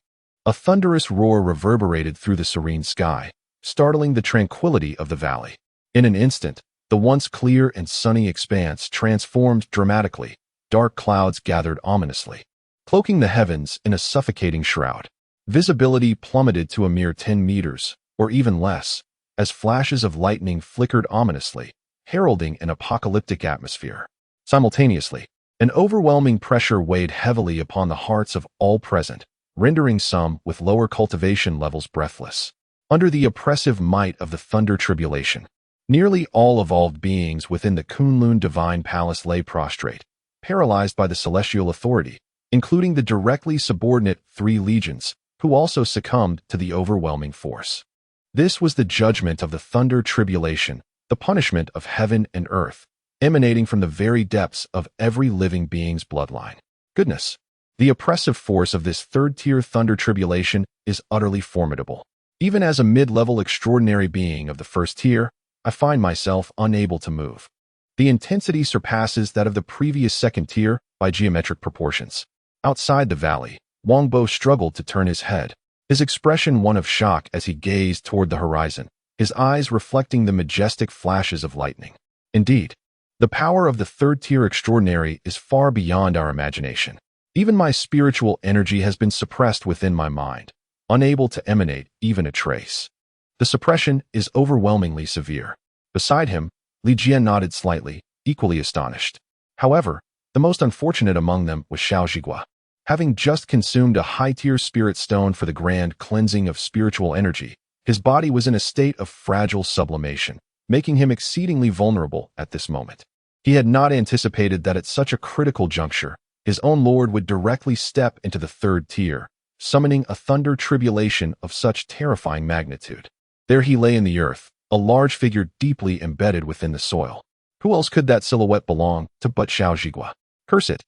a thunderous roar reverberated through the serene sky, startling the tranquility of the valley. In an instant, the once clear and sunny expanse transformed dramatically. Dark clouds gathered ominously, cloaking the heavens in a suffocating shroud. Visibility plummeted to a mere 10 meters, or even less, as flashes of lightning flickered ominously, heralding an apocalyptic atmosphere. Simultaneously, an overwhelming pressure weighed heavily upon the hearts of all present, rendering some with lower cultivation levels breathless. Under the oppressive might of the thunder tribulation, nearly all evolved beings within the Kunlun divine palace lay prostrate, paralyzed by the celestial authority, including the directly subordinate 3 legions, who also succumbed to the overwhelming force. This was the judgment of the thunder tribulation, the punishment of heaven and earth, emanating from the very depths of every living being's bloodline. Goodness! The oppressive force of this third-tier thunder tribulation is utterly formidable. Even as a mid-level extraordinary being of the first tier, I find myself unable to move. The intensity surpasses that of the previous second tier by geometric proportions. Outside the valley, Wangbo struggled to turn his head, his expression one of shock as he gazed toward the horizon, his eyes reflecting the majestic flashes of lightning. Indeed, the power of the third-tier extraordinary is far beyond our imagination. Even my spiritual energy has been suppressed within my mind, unable to emanate even a trace. The suppression is overwhelmingly severe. Beside him, Li Jian nodded slightly, equally astonished. However, the most unfortunate among them was Xiao Zhigua. Having just consumed a high-tier spirit stone for the grand cleansing of spiritual energy, his body was in a state of fragile sublimation, making him exceedingly vulnerable at this moment. He had not anticipated that at such a critical juncture, his own lord would directly step into the third tier, summoning a thunder tribulation of such terrifying magnitude. There he lay in the earth, a large figure deeply embedded within the soil. Who else could that silhouette belong to but Xiao Zhigua? Curse it!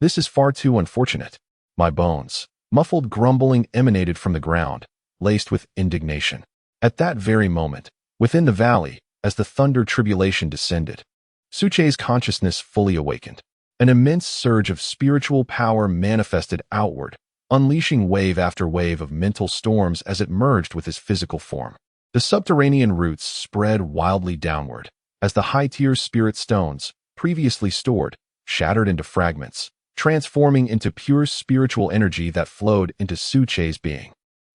This is far too unfortunate. My bones. Muffled grumbling emanated from the ground, laced with indignation. At that very moment, within the valley, as the thunder tribulation descended, Su Che's consciousness fully awakened. An immense surge of spiritual power manifested outward, unleashing wave after wave of mental storms as it merged with his physical form. The subterranean roots spread wildly downward, as the high-tier spirit stones, previously stored, shattered into fragments, transforming into pure spiritual energy that flowed into Suche's being.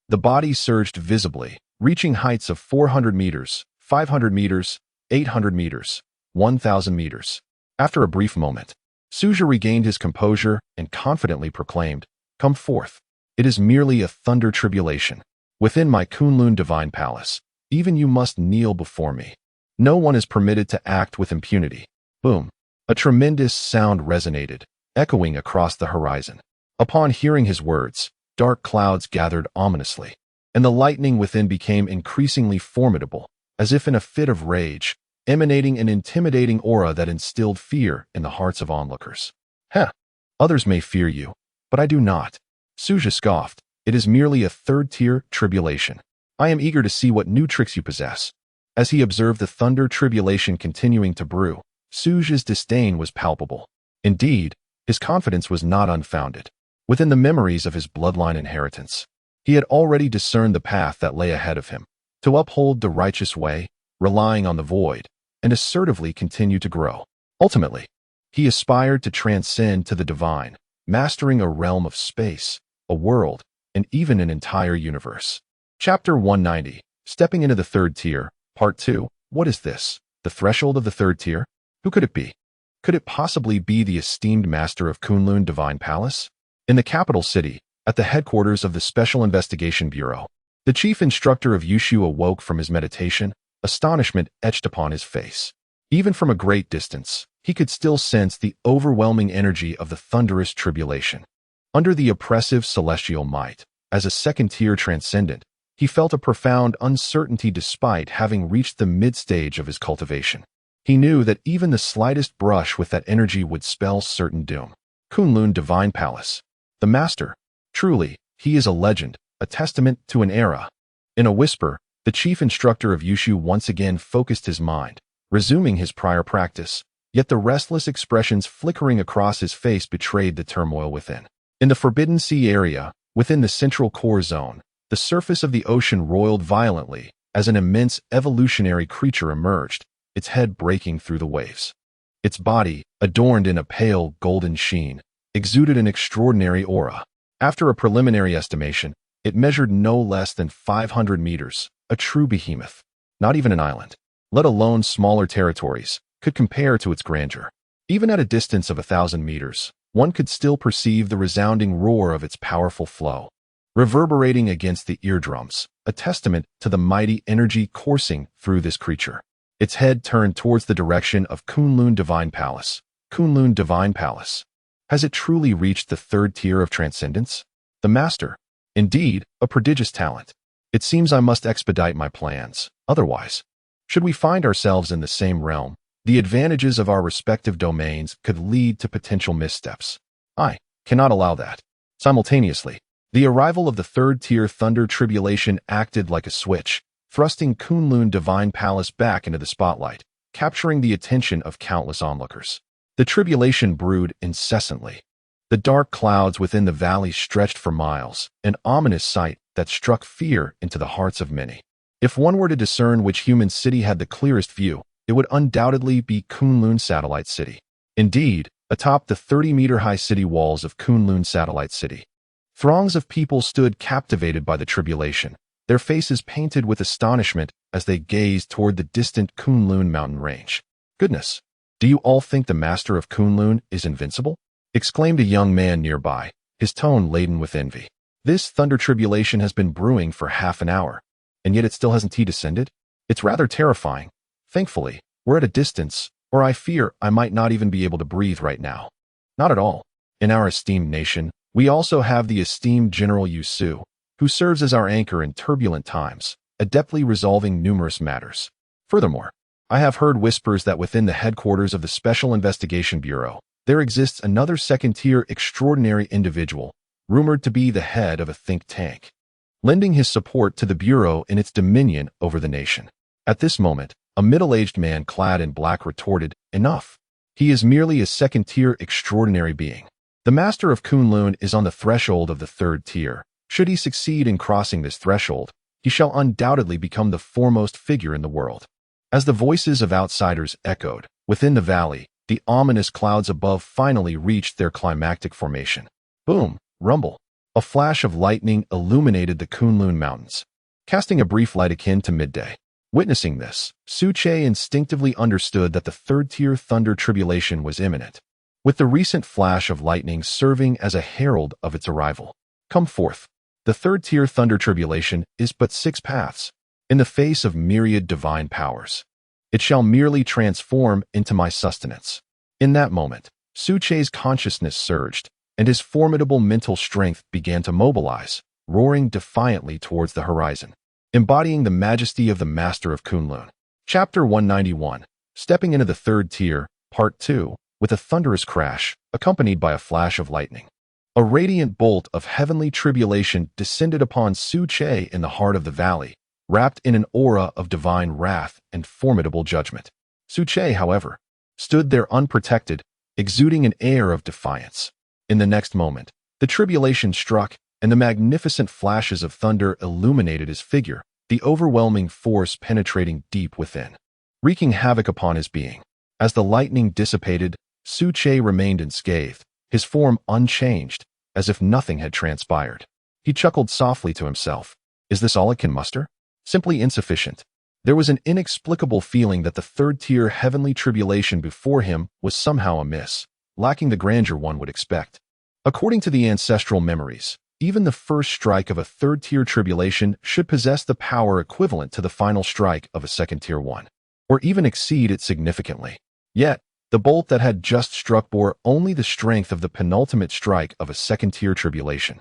The body surged visibly, reaching heights of 400 meters, 500 meters, 800 meters, 1,000 meters. After a brief moment, Suja regained his composure and confidently proclaimed, "Come forth. It is merely a thunder tribulation. Within my Kunlun divine palace, even you must kneel before me. No one is permitted to act with impunity." Boom. A tremendous sound resonated, echoing across the horizon. Upon hearing his words, dark clouds gathered ominously, and the lightning within became increasingly formidable, as if in a fit of rage, emanating an intimidating aura that instilled fear in the hearts of onlookers. "Heh, others may fear you, but I do not." Suja scoffed. "It is merely a third-tier tribulation. I am eager to see what new tricks you possess." As he observed the thunder tribulation continuing to brew, Suja's disdain was palpable. Indeed, his confidence was not unfounded. Within the memories of his bloodline inheritance, he had already discerned the path that lay ahead of him, to uphold the righteous way, relying on the void, and assertively continue to grow. Ultimately, he aspired to transcend to the divine, mastering a realm of space, a world, and even an entire universe. Chapter 190, Stepping into the Third Tier, Part 2. What is this? The threshold of the third tier? Who could it be? Could it possibly be the esteemed master of Kunlun Divine Palace? In the capital city, at the headquarters of the Special Investigation Bureau, the chief instructor of Yushu awoke from his meditation, astonishment etched upon his face. Even from a great distance, he could still sense the overwhelming energy of the thunderous tribulation. Under the oppressive celestial might, as a second-tier transcendent, he felt a profound uncertainty despite having reached the mid-stage of his cultivation. He knew that even the slightest brush with that energy would spell certain doom. Kunlun Divine Palace. The Master. Truly, he is a legend, a testament to an era. In a whisper, the chief instructor of Yushu once again focused his mind, resuming his prior practice, yet the restless expressions flickering across his face betrayed the turmoil within. In the Forbidden Sea area, within the central core zone, the surface of the ocean roiled violently as an immense evolutionary creature emerged, its head breaking through the waves. Its body, adorned in a pale golden sheen, exuded an extraordinary aura. After a preliminary estimation, it measured no less than 500 meters, a true behemoth. Not even an island, let alone smaller territories, could compare to its grandeur. Even at a distance of 1,000 meters, one could still perceive the resounding roar of its powerful flow, reverberating against the eardrums, a testament to the mighty energy coursing through this creature. Its head turned towards the direction of Kunlun Divine Palace. Kunlun Divine Palace. Has it truly reached the third tier of transcendence? The Master. Indeed, a prodigious talent. It seems I must expedite my plans. Otherwise, should we find ourselves in the same realm, the advantages of our respective domains could lead to potential missteps. I cannot allow that. Simultaneously, the arrival of the third-tier thunder tribulation acted like a switch, thrusting Kunlun Divine Palace back into the spotlight, capturing the attention of countless onlookers. The tribulation brewed incessantly. The dark clouds within the valley stretched for miles, an ominous sight that struck fear into the hearts of many. If one were to discern which human city had the clearest view, it would undoubtedly be Kunlun Satellite City. Indeed, atop the 30-meter-high city walls of Kunlun Satellite City, throngs of people stood captivated by the tribulation, their faces painted with astonishment as they gazed toward the distant Kunlun mountain range. "Goodness, do you all think the master of Kunlun is invincible?" exclaimed a young man nearby, his tone laden with envy. "This thunder tribulation has been brewing for half an hour, and yet it still hasn't descended? It's rather terrifying. Thankfully, we're at a distance, or I fear I might not even be able to breathe right now." "Not at all. In our esteemed nation, we also have the esteemed General Yusu, who serves as our anchor in turbulent times, adeptly resolving numerous matters. Furthermore, I have heard whispers that within the headquarters of the Special Investigation Bureau, there exists another second-tier extraordinary individual, rumored to be the head of a think tank, lending his support to the Bureau in its dominion over the nation." At this moment, a middle-aged man clad in black retorted, "Enough. He is merely a second-tier extraordinary being. The master of Kunlun is on the threshold of the third tier. Should he succeed in crossing this threshold, he shall undoubtedly become the foremost figure in the world." As the voices of outsiders echoed, within the valley, the ominous clouds above finally reached their climactic formation. Boom, rumble. A flash of lightning illuminated the Kunlun Mountains, casting a brief light akin to midday. Witnessing this, Su Che instinctively understood that the third-tier thunder tribulation was imminent, with the recent flash of lightning serving as a herald of its arrival. Come forth. The third-tier thunder tribulation is but 6 paths, in the face of myriad divine powers. It shall merely transform into my sustenance. In that moment, Su Che's consciousness surged, and his formidable mental strength began to mobilize, roaring defiantly towards the horizon, embodying the majesty of the Master of Kunlun. Chapter 191, Stepping into the Third Tier, Part 2, with a thunderous crash, accompanied by a flash of lightning. A radiant bolt of heavenly tribulation descended upon Su Che in the heart of the valley, wrapped in an aura of divine wrath and formidable judgment. Su Che, however, stood there unprotected, exuding an air of defiance. In the next moment, the tribulation struck, and the magnificent flashes of thunder illuminated his figure, the overwhelming force penetrating deep within, wreaking havoc upon his being. As the lightning dissipated, Su Che remained unscathed, his form unchanged, as if nothing had transpired. He chuckled softly to himself. Is this all it can muster? Simply insufficient. There was an inexplicable feeling that the third-tier heavenly tribulation before him was somehow amiss, lacking the grandeur one would expect. According to the ancestral memories, even the first strike of a third-tier tribulation should possess the power equivalent to the final strike of a second-tier one, or even exceed it significantly. Yet, the bolt that had just struck bore only the strength of the penultimate strike of a second-tier tribulation,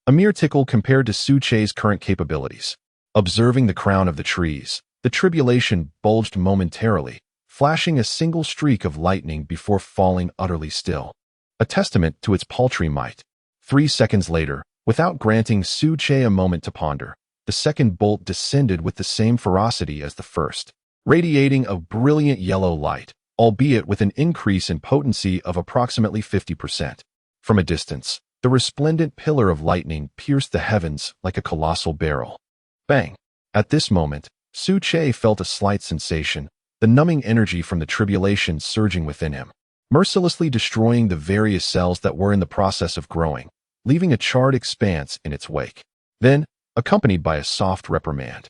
a mere tickle compared to Su Che's current capabilities. Observing the crown of the trees, the tribulation bulged momentarily, flashing a single streak of lightning before falling utterly still, a testament to its paltry might. 3 seconds later, without granting Su Che a moment to ponder, the second bolt descended with the same ferocity as the first, radiating a brilliant yellow light, albeit with an increase in potency of approximately 50%. From a distance, the resplendent pillar of lightning pierced the heavens like a colossal barrel. Bang! At this moment, Su Che felt a slight sensation, the numbing energy from the tribulation surging within him, mercilessly destroying the various cells that were in the process of growing, leaving a charred expanse in its wake. Then, accompanied by a soft reprimand,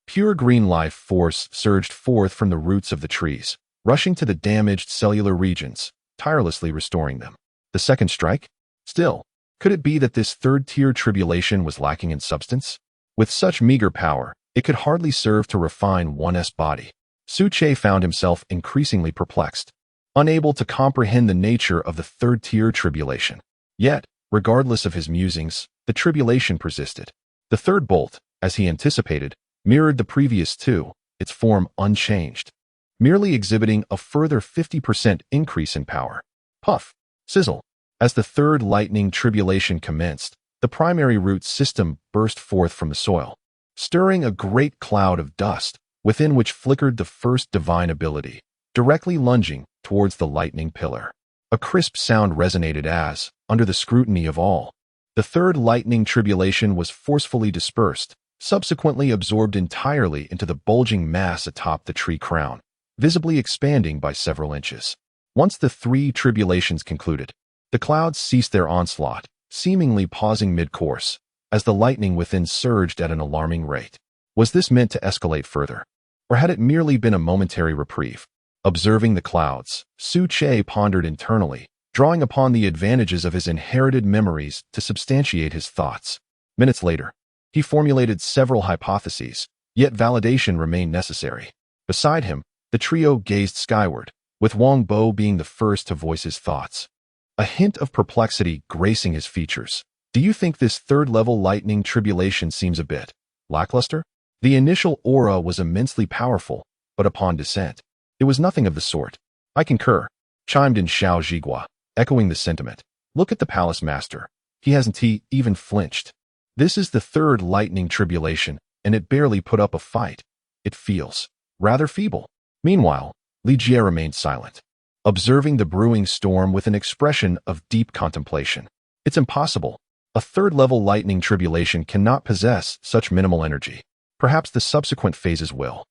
pure green life force surged forth from the roots of the trees, rushing to the damaged cellular regions, tirelessly restoring them. The second strike? Still, could it be that this third-tier tribulation was lacking in substance? With such meager power, it could hardly serve to refine one's body. Su Che found himself increasingly perplexed, unable to comprehend the nature of the third-tier tribulation. Yet, regardless of his musings, the tribulation persisted. The third bolt, as he anticipated, mirrored the previous two, its form unchanged, merely exhibiting a further 50% increase in power. Puff! Sizzle! As the third lightning tribulation commenced, the primary root system burst forth from the soil, stirring a great cloud of dust, within which flickered the first divine ability, directly lunging towards the lightning pillar. A crisp sound resonated as, under the scrutiny of all, the third lightning tribulation was forcefully dispersed, subsequently absorbed entirely into the bulging mass atop the tree crown, visibly expanding by several inches. Once the 3 tribulations concluded, the clouds ceased their onslaught, seemingly pausing mid-course, as the lightning within surged at an alarming rate. Was this meant to escalate further, or had it merely been a momentary reprieve? Observing the clouds, Su Che pondered internally, drawing upon the advantages of his inherited memories to substantiate his thoughts. Minutes later, he formulated several hypotheses, yet validation remained necessary. Beside him, the trio gazed skyward, with Wang Bo being the first to voice his thoughts, a hint of perplexity gracing his features. Do you think this third-level lightning tribulation seems a bit lackluster? The initial aura was immensely powerful, but upon descent, it was nothing of the sort. I concur, chimed in Xiao Zhigua, echoing the sentiment. Look at the palace master. He hasn't even flinched. This is the third lightning tribulation, and it barely put up a fight. It feels rather feeble. Meanwhile, Li Jie remained silent, observing the brewing storm with an expression of deep contemplation. It's impossible. A third-level lightning tribulation cannot possess such minimal energy. Perhaps the subsequent phases will.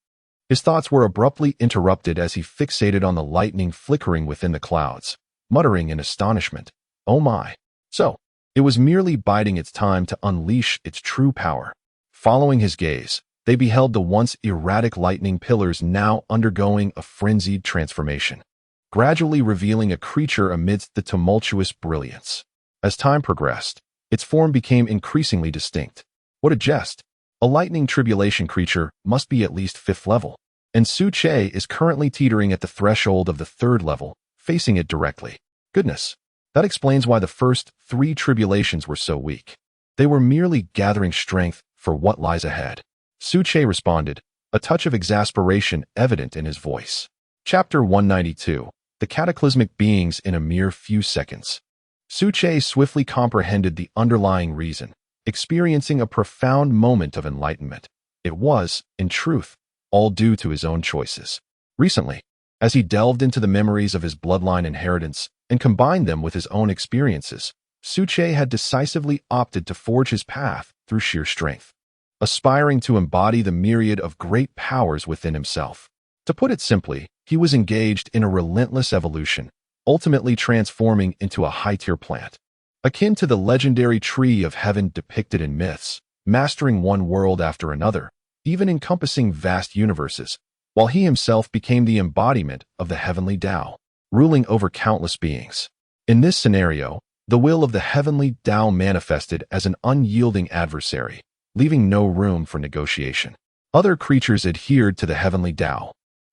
His thoughts were abruptly interrupted as he fixated on the lightning flickering within the clouds, muttering in astonishment, "Oh my!" So, it was merely biding its time to unleash its true power. Following his gaze, they beheld the once erratic lightning pillars now undergoing a frenzied transformation, gradually revealing a creature amidst the tumultuous brilliance. As time progressed, its form became increasingly distinct. What a jest! A lightning tribulation creature must be at least 5th level, and Su Che is currently teetering at the threshold of the 3rd level, facing it directly. Goodness, that explains why the first 3 tribulations were so weak. They were merely gathering strength for what lies ahead. Su Che responded, a touch of exasperation evident in his voice. Chapter 192. The Cataclysmic Beings in a Mere Few Seconds. Su Che swiftly comprehended the underlying reason, experiencing a profound moment of enlightenment. It was, in truth, all due to his own choices. Recently, as he delved into the memories of his bloodline inheritance and combined them with his own experiences, Su Che had decisively opted to forge his path through sheer strength, aspiring to embody the myriad of great powers within himself. To put it simply, he was engaged in a relentless evolution, ultimately transforming into a high-tier plant, akin to the legendary tree of heaven depicted in myths, mastering one world after another, even encompassing vast universes, while he himself became the embodiment of the heavenly Tao, ruling over countless beings. In this scenario, the will of the heavenly Tao manifested as an unyielding adversary, leaving no room for negotiation. Other creatures adhered to the heavenly Tao,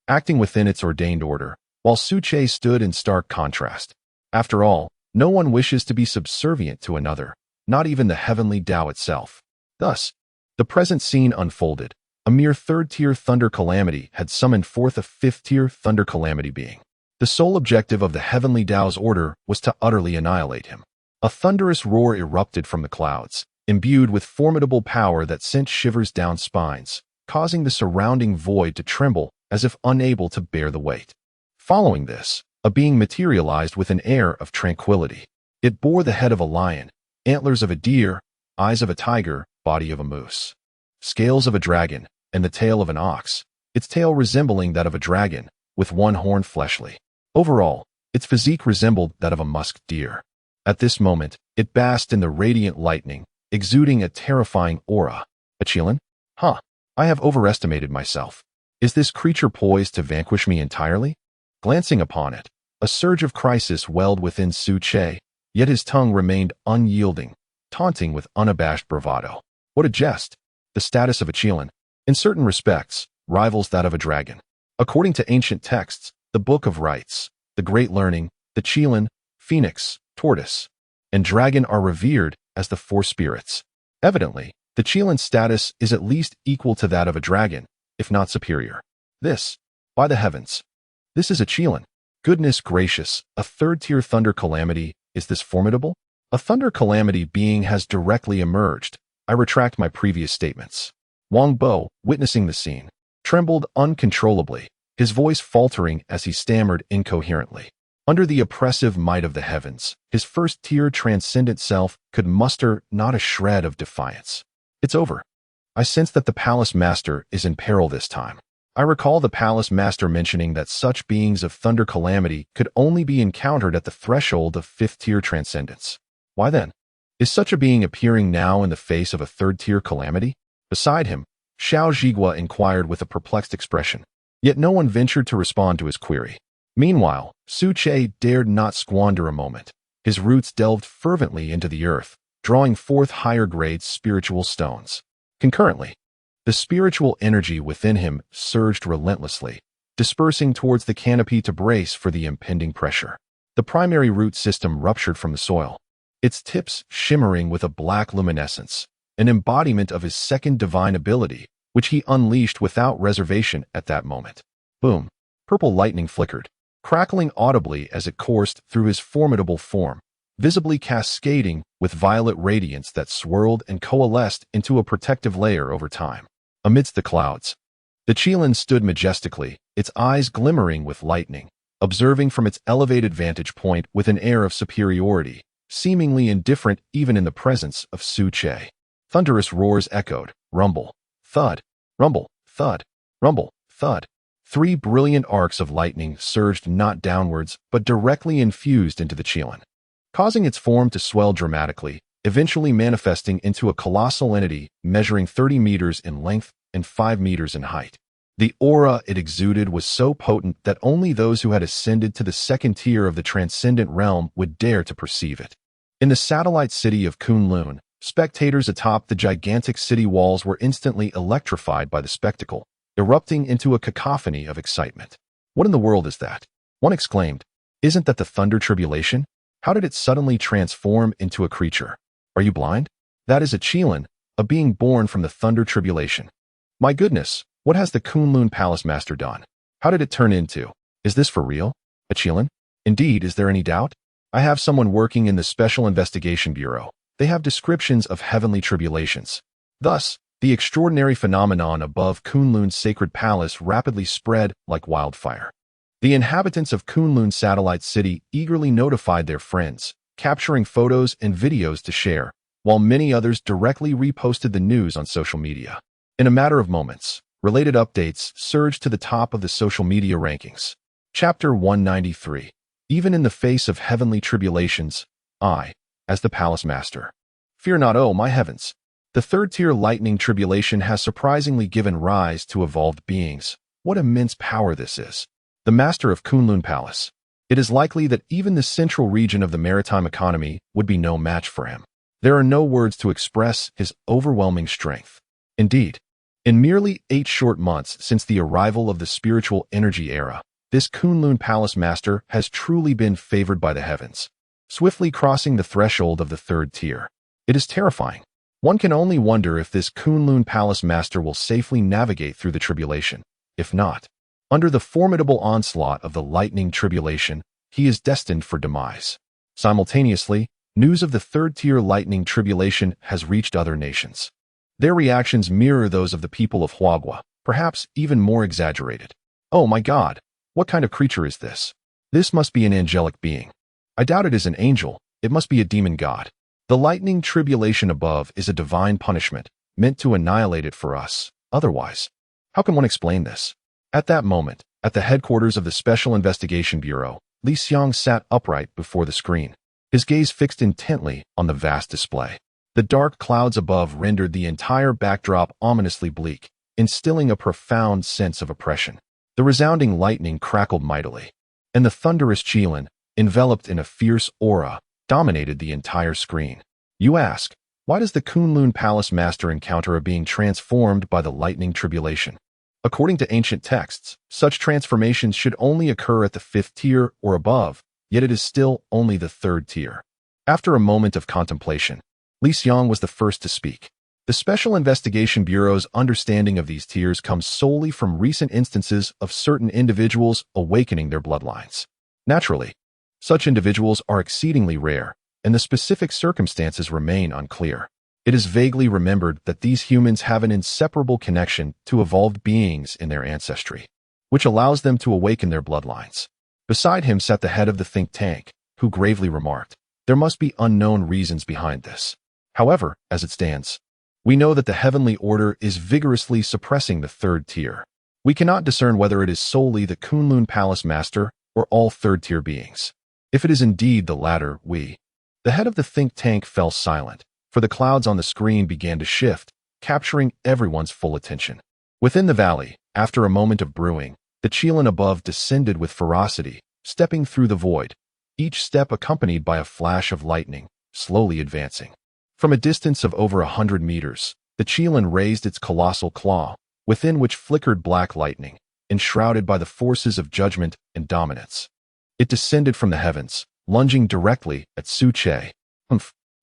acting within its ordained order, while Su Che stood in stark contrast. After all, no one wishes to be subservient to another, not even the heavenly Tao itself. Thus, the present scene unfolded. A mere 3rd-tier thunder calamity had summoned forth a 5th-tier thunder calamity being. The sole objective of the heavenly Tao's order was to utterly annihilate him. A thunderous roar erupted from the clouds, imbued with formidable power that sent shivers down spines, causing the surrounding void to tremble as if unable to bear the weight. Following this, a being materialized with an air of tranquility. It bore the head of a lion, antlers of a deer, eyes of a tiger, body of a moose, scales of a dragon, and the tail of an ox, its tail resembling that of a dragon, with one horn fleshly. Overall, its physique resembled that of a musk deer. At this moment, it basked in the radiant lightning, exuding a terrifying aura. A Qilin? Huh, I have overestimated myself. Is this creature poised to vanquish me entirely? Glancing upon it, a surge of crisis welled within Su Che, yet his tongue remained unyielding, taunting with unabashed bravado. What a jest! The status of a Qilin, in certain respects, rivals that of a dragon. According to ancient texts, the Book of Rites, the Great Learning, the Qilin, Phoenix, Tortoise, and Dragon are revered as the 4 spirits. Evidently, the Qilin's status is at least equal to that of a dragon, if not superior. This, by the heavens, this is a Qilin. Goodness gracious, a 3rd-tier thunder calamity, is this formidable? A thunder calamity being has directly emerged. I retract my previous statements. Wang Bo, witnessing the scene, trembled uncontrollably, his voice faltering as he stammered incoherently. Under the oppressive might of the heavens, his 1st-tier transcendent self could muster not a shred of defiance. It's over. I sense that the Palace Master is in peril this time. I recall the Palace Master mentioning that such beings of thunder calamity could only be encountered at the threshold of 5th-tier transcendence. Why then? Is such a being appearing now in the face of a 3rd-tier calamity? Beside him, Xiao Zhigua inquired with a perplexed expression, yet no one ventured to respond to his query. Meanwhile, Su Che dared not squander a moment. His roots delved fervently into the earth, drawing forth higher-grade spiritual stones. Concurrently, the spiritual energy within him surged relentlessly, dispersing towards the canopy to brace for the impending pressure. The primary root system ruptured from the soil, its tips shimmering with a black luminescence, an embodiment of his 2nd divine ability, which he unleashed without reservation at that moment. Boom! Purple lightning flickered, crackling audibly as it coursed through his formidable form, visibly cascading with violet radiance that swirled and coalesced into a protective layer over time. Amidst the clouds, the Qilin stood majestically, its eyes glimmering with lightning, observing from its elevated vantage point with an air of superiority, seemingly indifferent even in the presence of Su Che. Thunderous roars echoed, rumble, thud, rumble, thud, rumble, thud. Three brilliant arcs of lightning surged not downwards, but directly infused into the Qilin, causing its form to swell dramatically, eventually manifesting into a colossal entity measuring 30 meters in length and 5 meters in height. The aura it exuded was so potent that only those who had ascended to the second tier of the transcendent realm would dare to perceive it. In the satellite city of Kunlun, spectators atop the gigantic city walls were instantly electrified by the spectacle, erupting into a cacophony of excitement. "What in the world is that?" one exclaimed. "Isn't that the thunder tribulation? How did it suddenly transform into a creature? Are you blind? That is a Qilin, a being born from the thunder tribulation. My goodness, what has the Kunlun Palace Master done? How did it turn into? Is this for real? A Qilin? Indeed, is there any doubt? I have someone working in the Special Investigation Bureau. They have descriptions of heavenly tribulations. Thus, the extraordinary phenomenon above Kunlun's sacred palace rapidly spread like wildfire. The inhabitants of Kunlun Satellite City eagerly notified their friends, capturing photos and videos to share, while many others directly reposted the news on social media. In a matter of moments, related updates surged to the top of the social media rankings. Chapter 193. Even in the face of heavenly tribulations, I, as the Palace Master, fear not, oh my heavens. The third-tier lightning tribulation has surprisingly given rise to evolved beings. What immense power this is. The Master of Kunlun Palace. It is likely that even the central region of the maritime economy would be no match for him. There are no words to express his overwhelming strength. Indeed, in merely 8 short months since the arrival of the spiritual energy era, this Kunlun Palace Master has truly been favored by the heavens, swiftly crossing the threshold of the third tier. It is terrifying. One can only wonder if this Kunlun Palace Master will safely navigate through the tribulation. If not, under the formidable onslaught of the lightning tribulation, he is destined for demise. Simultaneously, news of the third-tier lightning tribulation has reached other nations. Their reactions mirror those of the people of Huagua, perhaps even more exaggerated. Oh my God! What kind of creature is this? This must be an angelic being. I doubt it is an angel. It must be a demon god. The lightning tribulation above is a divine punishment, meant to annihilate it for us. Otherwise, how can one explain this? At that moment, at the headquarters of the Special Investigation Bureau, Li Xiang sat upright before the screen, his gaze fixed intently on the vast display. The dark clouds above rendered the entire backdrop ominously bleak, instilling a profound sense of oppression. The resounding lightning crackled mightily, and the thunderous Qilin, enveloped in a fierce aura, dominated the entire screen. You ask, why does the Kunlun Palace Master encounter a being transformed by the lightning tribulation? According to ancient texts, such transformations should only occur at the 5th tier or above, yet it is still only the 3rd tier. After a moment of contemplation, Li Xiang was the first to speak. The Special Investigation Bureau's understanding of these tiers comes solely from recent instances of certain individuals awakening their bloodlines. Naturally, such individuals are exceedingly rare, and the specific circumstances remain unclear. It is vaguely remembered that these humans have an inseparable connection to evolved beings in their ancestry, which allows them to awaken their bloodlines. Beside him sat the head of the think tank, who gravely remarked, "There must be unknown reasons behind this. However, as it stands, we know that the heavenly order is vigorously suppressing the 3rd tier. We cannot discern whether it is solely the Kunlun Palace Master or all 3rd-tier beings. If it is indeed the latter, The head of the think tank fell silent, for the clouds on the screen began to shift, capturing everyone's full attention. Within the valley, after a moment of brewing, the Qilin above descended with ferocity, stepping through the void, each step accompanied by a flash of lightning, slowly advancing. From a distance of over 100 meters, the Qilin raised its colossal claw, within which flickered black lightning, enshrouded by the forces of judgment and dominance. It descended from the heavens, lunging directly at Su Che.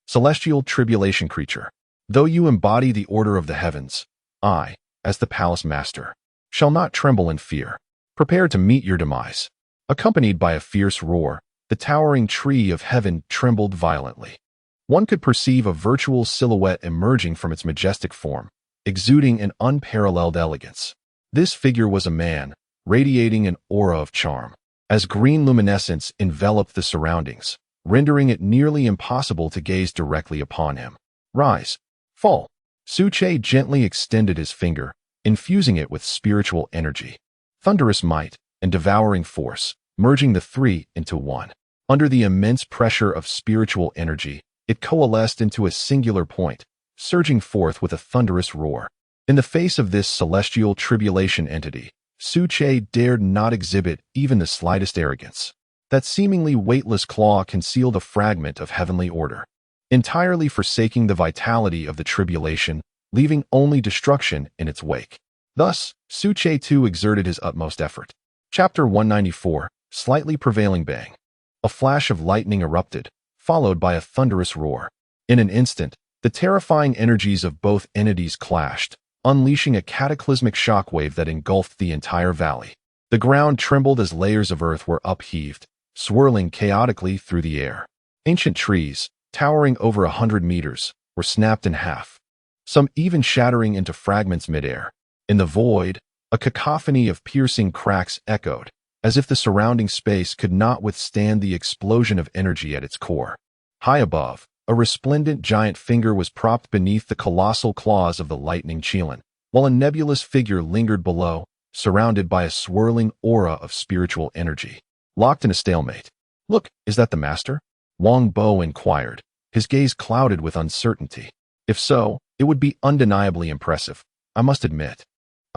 Celestial tribulation creature. Though you embody the order of the heavens, I, as the Palace Master, shall not tremble in fear. Prepare to meet your demise. Accompanied by a fierce roar, the towering tree of heaven trembled violently. One could perceive a virtual silhouette emerging from its majestic form, exuding an unparalleled elegance. This figure was a man, radiating an aura of charm, as green luminescence enveloped the surroundings, rendering it nearly impossible to gaze directly upon him. Rise. Fall. Su Che gently extended his finger, infusing it with spiritual energy. thunderous might, and devouring force, merging the three into one. Under the immense pressure of spiritual energy, it coalesced into a singular point, surging forth with a thunderous roar. In the face of this celestial tribulation entity, Su-che dared not exhibit even the slightest arrogance. That seemingly weightless claw concealed a fragment of heavenly order, entirely forsaking the vitality of the tribulation, leaving only destruction in its wake. Thus, Su-che too exerted his utmost effort. Chapter 194, Slightly Prevailing Bang. A flash of lightning erupted, followed by a thunderous roar. In an instant, the terrifying energies of both entities clashed, unleashing a cataclysmic shockwave that engulfed the entire valley. The ground trembled as layers of earth were upheaved, swirling chaotically through the air. Ancient trees, towering over 100 meters, were snapped in half, some even shattering into fragments midair. In the void, a cacophony of piercing cracks echoed, as if the surrounding space could not withstand the explosion of energy at its core. High above, a resplendent giant finger was propped beneath the colossal claws of the lightning Qilin, while a nebulous figure lingered below, surrounded by a swirling aura of spiritual energy. Locked in a stalemate. "Look, is that the master?" Wang Bo inquired, his gaze clouded with uncertainty. "If so, it would be undeniably impressive, I must admit.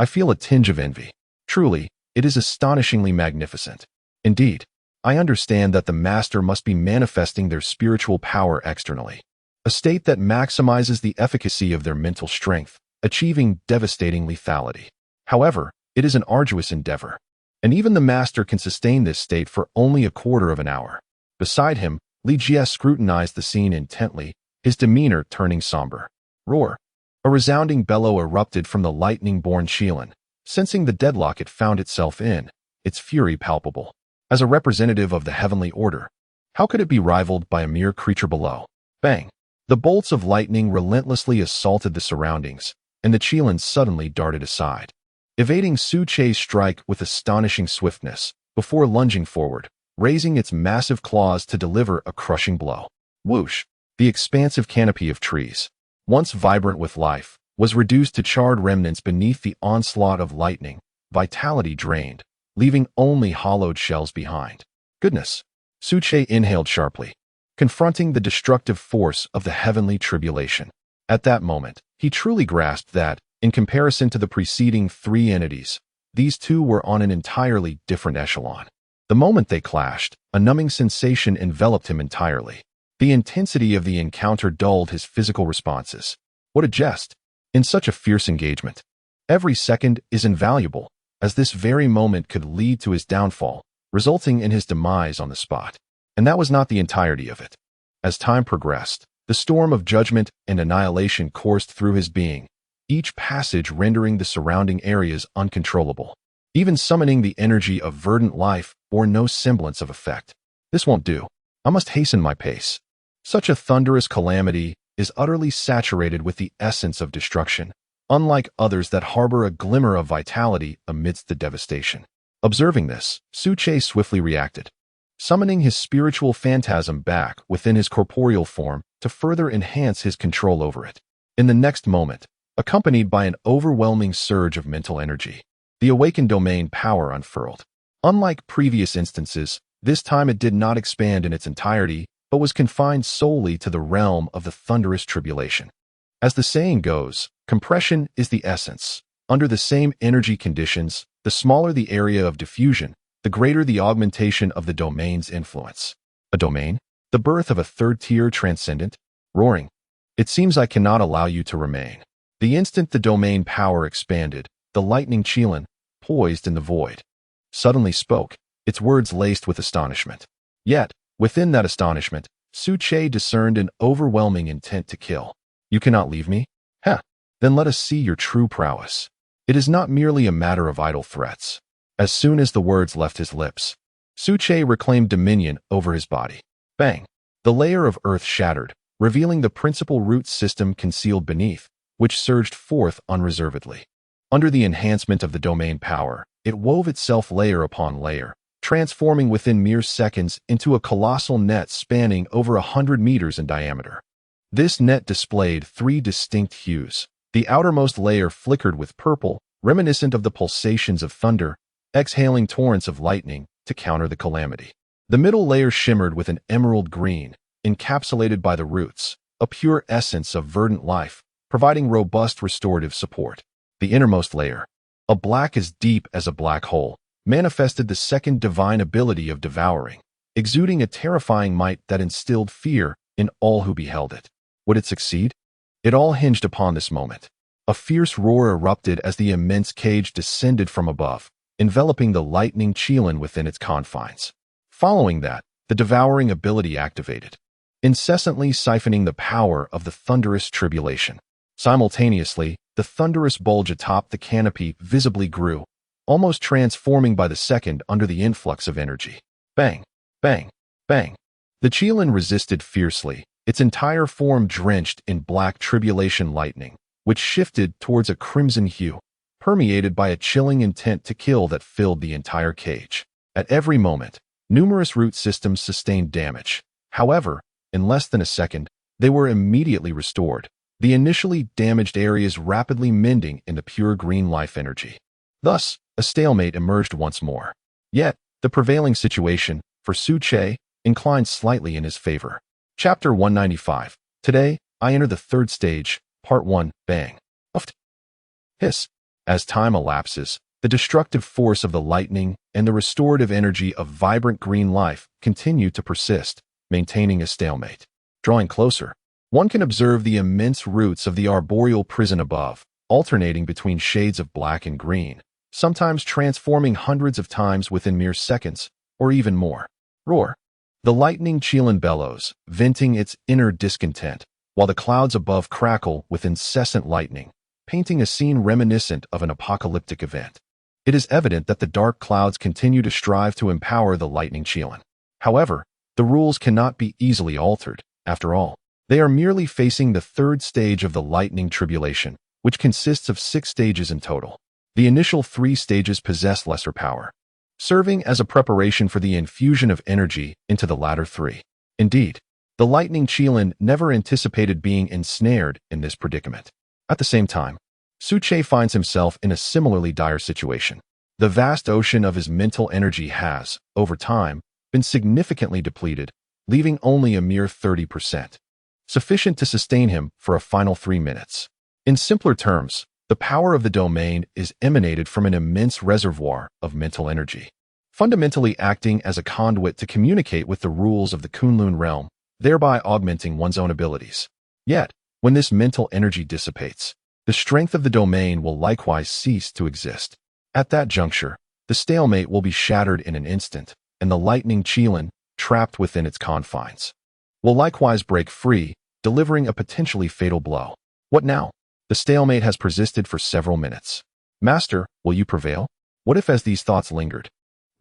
I feel a tinge of envy. Truly, it is astonishingly magnificent. Indeed, I understand that the master must be manifesting their spiritual power externally, a state that maximizes the efficacy of their mental strength, achieving devastating lethality. However, it is an arduous endeavor, and even the master can sustain this state for only a quarter of an hour." Beside him, Li Jie scrutinized the scene intently, his demeanor turning somber. Roar! A resounding bellow erupted from the lightning-born Qilin, sensing the deadlock it found itself in, its fury palpable. As a representative of the heavenly order, how could it be rivaled by a mere creature below? Bang! The bolts of lightning relentlessly assaulted the surroundings, and the Qilin suddenly darted aside, evading Su-che's strike with astonishing swiftness, before lunging forward, raising its massive claws to deliver a crushing blow. Whoosh! The expansive canopy of trees, once vibrant with life, was reduced to charred remnants beneath the onslaught of lightning, vitality drained, leaving only hollowed shells behind. Goodness! Su-che inhaled sharply, confronting the destructive force of the heavenly tribulation. At that moment, he truly grasped that, in comparison to the preceding three entities, these two were on an entirely different echelon. The moment they clashed, a numbing sensation enveloped him entirely. The intensity of the encounter dulled his physical responses. What a jest! In such a fierce engagement, every second is invaluable, as this very moment could lead to his downfall, resulting in his demise on the spot. And that was not the entirety of it. As time progressed, the storm of judgment and annihilation coursed through his being, each passage rendering the surrounding areas uncontrollable. Even summoning the energy of verdant life bore no semblance of effect. This won't do. I must hasten my pace. Such a thunderous calamity is utterly saturated with the essence of destruction, unlike others that harbor a glimmer of vitality amidst the devastation. Observing this, Su-che swiftly reacted, summoning his spiritual phantasm back within his corporeal form to further enhance his control over it. In the next moment, accompanied by an overwhelming surge of mental energy, the awakened domain power unfurled. Unlike previous instances, this time it did not expand in its entirety, but was confined solely to the realm of the thunderous tribulation. As the saying goes, compression is the essence. Under the same energy conditions, the smaller the area of diffusion, the greater the augmentation of the domain's influence. A domain? The birth of a third-tier transcendent? Roaring. It seems I cannot allow you to remain. The instant the domain power expanded, the lightning Qilin, poised in the void, suddenly spoke, its words laced with astonishment. Yet, within that astonishment, Su-che discerned an overwhelming intent to kill. You cannot leave me? Heh. Then let us see your true prowess. It is not merely a matter of idle threats. As soon as the words left his lips, Su-che reclaimed dominion over his body. Bang! The layer of earth shattered, revealing the principal root system concealed beneath, which surged forth unreservedly. Under the enhancement of the domain power, it wove itself layer upon layer, transforming within mere seconds into a colossal net spanning over 100 meters in diameter. This net displayed three distinct hues. The outermost layer flickered with purple, reminiscent of the pulsations of thunder, exhaling torrents of lightning to counter the calamity. The middle layer shimmered with an emerald green, encapsulated by the roots, a pure essence of verdant life, providing robust restorative support. The innermost layer, a black as deep as a black hole, manifested the second divine ability of devouring, exuding a terrifying might that instilled fear in all who beheld it. Would it succeed? It all hinged upon this moment. A fierce roar erupted as the immense cage descended from above, enveloping the lightning Qilin within its confines. Following that, the devouring ability activated, incessantly siphoning the power of the thunderous tribulation. Simultaneously, the thunderous bulge atop the canopy visibly grew, almost transforming by the second under the influx of energy. Bang! Bang! Bang! The Qilin resisted fiercely, its entire form drenched in black tribulation lightning, which shifted towards a crimson hue, permeated by a chilling intent to kill that filled the entire cage. At every moment, numerous root systems sustained damage. However, in less than a second, they were immediately restored, the initially damaged areas rapidly mending into pure green life energy. Thus, a stalemate emerged once more. Yet, the prevailing situation, for Su Che, inclined slightly in his favor. Chapter 195. Today, I enter the third stage, Part 1, Bang. Uft. Hiss. As time elapses, the destructive force of the lightning and the restorative energy of vibrant green life continue to persist, maintaining a stalemate. Drawing closer, one can observe the immense roots of the arboreal prison above, alternating between shades of black and green, sometimes transforming hundreds of times within mere seconds, or even more. Roar. The lightning Qilin bellows, venting its inner discontent, while the clouds above crackle with incessant lightning, painting a scene reminiscent of an apocalyptic event. It is evident that the dark clouds continue to strive to empower the lightning Qilin. However, the rules cannot be easily altered. After all, they are merely facing the third stage of the lightning tribulation, which consists of 6 stages in total. The initial 3 stages possess lesser power, serving as a preparation for the infusion of energy into the latter 3. Indeed, the lightning Qilin never anticipated being ensnared in this predicament. At the same time, Su Che finds himself in a similarly dire situation. The vast ocean of his mental energy has, over time, been significantly depleted, leaving only a mere 30%, sufficient to sustain him for a final 3 minutes. In simpler terms, the power of the domain is emanated from an immense reservoir of mental energy, fundamentally acting as a conduit to communicate with the rules of the Kunlun realm, thereby augmenting one's own abilities. Yet, when this mental energy dissipates, the strength of the domain will likewise cease to exist. At that juncture, the stalemate will be shattered in an instant, and the lightning Qilin, trapped within its confines, will likewise break free, delivering a potentially fatal blow. What now? The stalemate has persisted for several minutes. Master, will you prevail? What if as these thoughts lingered?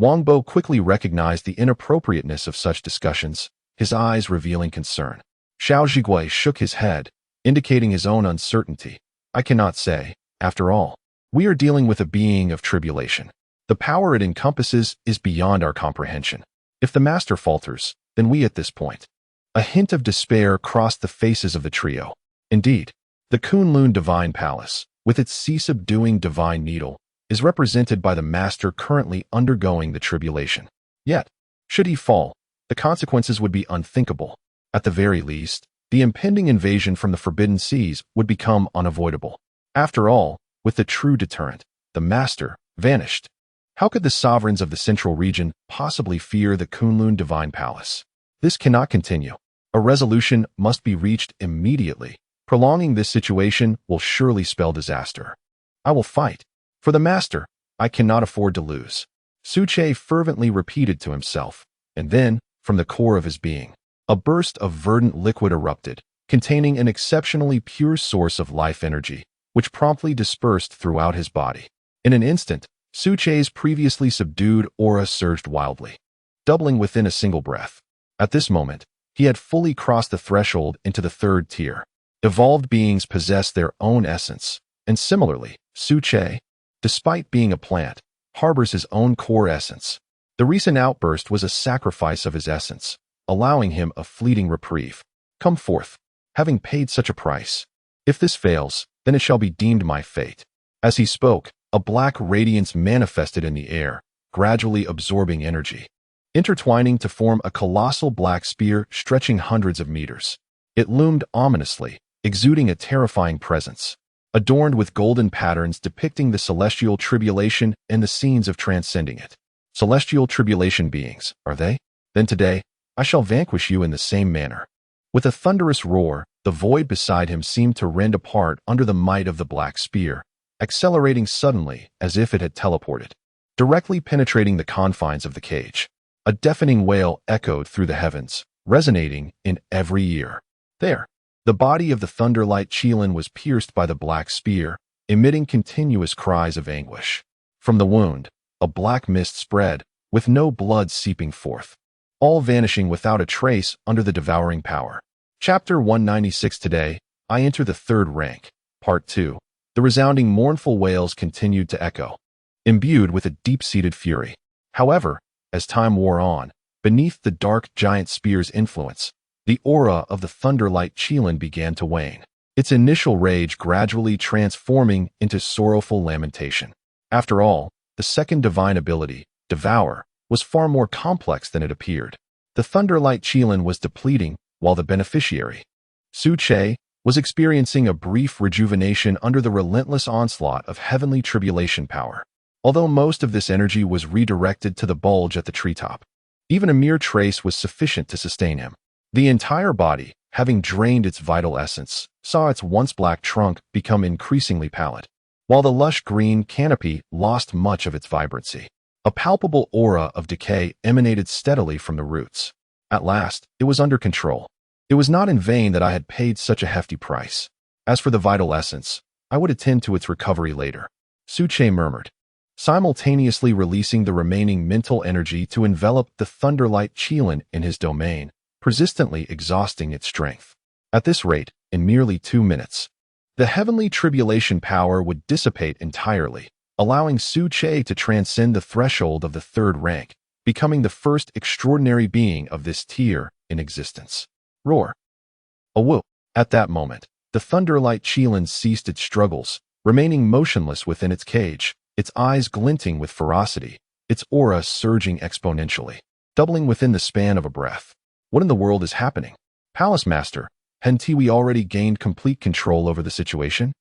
Wangbo quickly recognized the inappropriateness of such discussions, his eyes revealing concern. Xiao Zhigui shook his head, indicating his own uncertainty. I cannot say. After all, we are dealing with a being of tribulation. The power it encompasses is beyond our comprehension. If the master falters, then we at this point. A hint of despair crossed the faces of the trio. Indeed, the Kunlun Divine Palace, with its sea-subduing divine needle, is represented by the master currently undergoing the tribulation. Yet, should he fall, the consequences would be unthinkable. At the very least, the impending invasion from the Forbidden Seas would become unavoidable. After all, with the true deterrent, the master, vanished. How could the sovereigns of the central region possibly fear the Kunlun Divine Palace? This cannot continue. A resolution must be reached immediately. Prolonging this situation will surely spell disaster. I will fight. For the master, I cannot afford to lose. Su Che fervently repeated to himself, and then, from the core of his being, a burst of verdant liquid erupted, containing an exceptionally pure source of life energy, which promptly dispersed throughout his body. In an instant, Su Che's previously subdued aura surged wildly, doubling within a single breath. At this moment, he had fully crossed the threshold into the third tier. Evolved beings possess their own essence, and similarly, Su Che, despite being a plant, harbors his own core essence. The recent outburst was a sacrifice of his essence, allowing him a fleeting reprieve. Come forth, having paid such a price. If this fails, then it shall be deemed my fate. As he spoke, A black radiance manifested in the air, gradually absorbing energy, intertwining to form a colossal black spear stretching hundreds of meters. It loomed ominously, exuding a terrifying presence, adorned with golden patterns depicting the celestial tribulation and the scenes of transcending it. Celestial tribulation beings, are they? Then today, I shall vanquish you in the same manner. With a thunderous roar, the void beside him seemed to rend apart under the might of the black spear, accelerating suddenly as if it had teleported, directly penetrating the confines of the cage. A deafening wail echoed through the heavens, resonating in every ear. There, the body of the Thunderlight Qilin was pierced by the black spear, emitting continuous cries of anguish. From the wound, a black mist spread, with no blood seeping forth, all vanishing without a trace under the devouring power. Chapter 196. Today, I enter the third rank. Part 2. The resounding mournful wails continued to echo, imbued with a deep-seated fury. However, as time wore on, beneath the dark giant spear's influence, the aura of the Thunderlight Qilin began to wane, its initial rage gradually transforming into sorrowful lamentation. After all, the second divine ability, Devour, was far more complex than it appeared. The Thunderlight Qilin was depleting, while the beneficiary, Su Che, was experiencing a brief rejuvenation under the relentless onslaught of heavenly tribulation power. Although most of this energy was redirected to the bulge at the treetop, even a mere trace was sufficient to sustain him. The entire body, having drained its vital essence, saw its once black trunk become increasingly pallid, while the lush green canopy lost much of its vibrancy. A palpable aura of decay emanated steadily from the roots. At last, it was under control. It was not in vain that I had paid such a hefty price. As for the vital essence, I would attend to its recovery later, Su Che murmured, simultaneously releasing the remaining mental energy to envelop the Thunderlight Qilin in his domain, persistently exhausting its strength. At this rate, in merely 2 minutes, the heavenly tribulation power would dissipate entirely, allowing Su Che to transcend the threshold of the third rank, becoming the first extraordinary being of this tier in existence. Roar. A whoop. At that moment, the Thunderlight Qilin ceased its struggles, remaining motionless within its cage, its eyes glinting with ferocity, its aura surging exponentially, doubling within the span of a breath. What in the world is happening? Palace Master, hadn't we already gained complete control over the situation?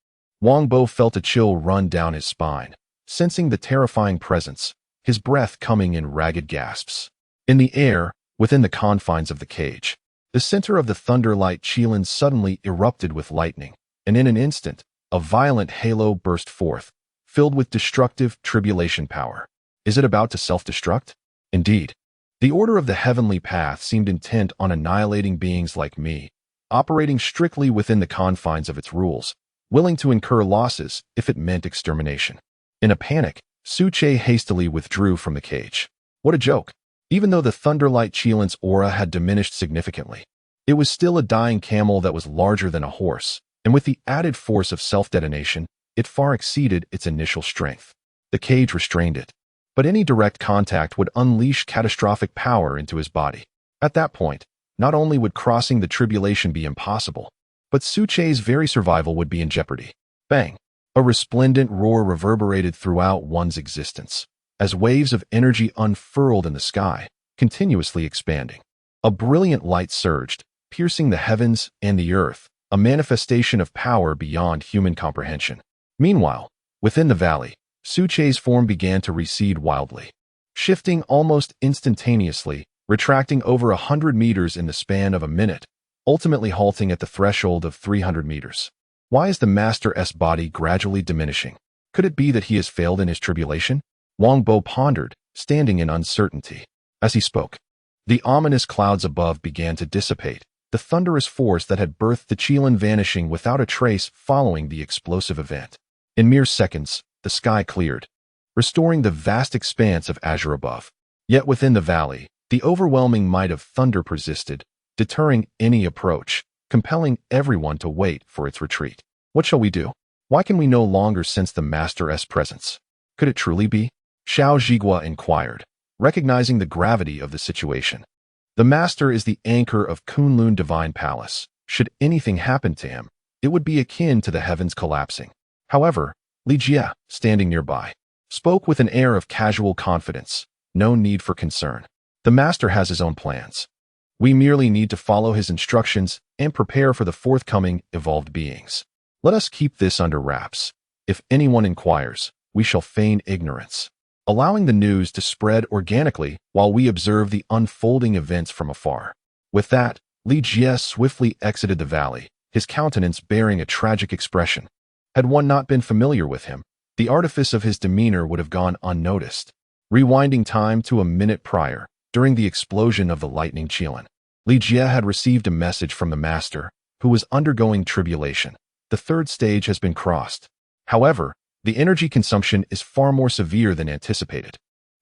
Wang Bo felt a chill run down his spine, sensing the terrifying presence, his breath coming in ragged gasps. In the air, within the confines of the cage, the center of the Thunderlight Qilin suddenly erupted with lightning, and in an instant, a violent halo burst forth, filled with destructive tribulation power. Is it about to self-destruct? Indeed. The Order of the Heavenly Path seemed intent on annihilating beings like me, operating strictly within the confines of its rules, willing to incur losses if it meant extermination. In a panic, Su Che hastily withdrew from the cage. What a joke! Even though the Thunderlight Qilin's aura had diminished significantly, it was still a dying camel that was larger than a horse, and with the added force of self-detonation, it far exceeded its initial strength. The cage restrained it, but any direct contact would unleash catastrophic power into his body. At that point, not only would crossing the tribulation be impossible, but Su Che's very survival would be in jeopardy. Bang! A resplendent roar reverberated throughout one's existence, as waves of energy unfurled in the sky, continuously expanding. A brilliant light surged, piercing the heavens and the earth, a manifestation of power beyond human comprehension. Meanwhile, within the valley, Su Che's form began to recede wildly, shifting almost instantaneously, retracting over 100 meters in the span of a minute, ultimately halting at the threshold of 300 meters. Why is the Master's body gradually diminishing? Could it be that he has failed in his tribulation? Wang Bo pondered, standing in uncertainty. As he spoke, the ominous clouds above began to dissipate, the thunderous force that had birthed the Qilin vanishing without a trace following the explosive event. In mere seconds, the sky cleared, restoring the vast expanse of azure above. Yet within the valley, the overwhelming might of thunder persisted, deterring any approach, compelling everyone to wait for its retreat. What shall we do? Why can we no longer sense the Master's presence? Could it truly be? Xiao Zhigua inquired, recognizing the gravity of the situation. The Master is the anchor of Kunlun Divine Palace. Should anything happen to him, it would be akin to the heavens collapsing. However, Li Jie, standing nearby, spoke with an air of casual confidence. No need for concern. The master has his own plans. We merely need to follow his instructions and prepare for the forthcoming evolved beings. Let us keep this under wraps. If anyone inquires, we shall feign ignorance, allowing the news to spread organically while we observe the unfolding events from afar. With that, Li Jie swiftly exited the valley, his countenance bearing a tragic expression. Had one not been familiar with him, the artifice of his demeanor would have gone unnoticed. Rewinding time to a minute prior, during the explosion of the lightning Qilan, Li Jie had received a message from the master, who was undergoing tribulation. The third stage has been crossed. However, the energy consumption is far more severe than anticipated.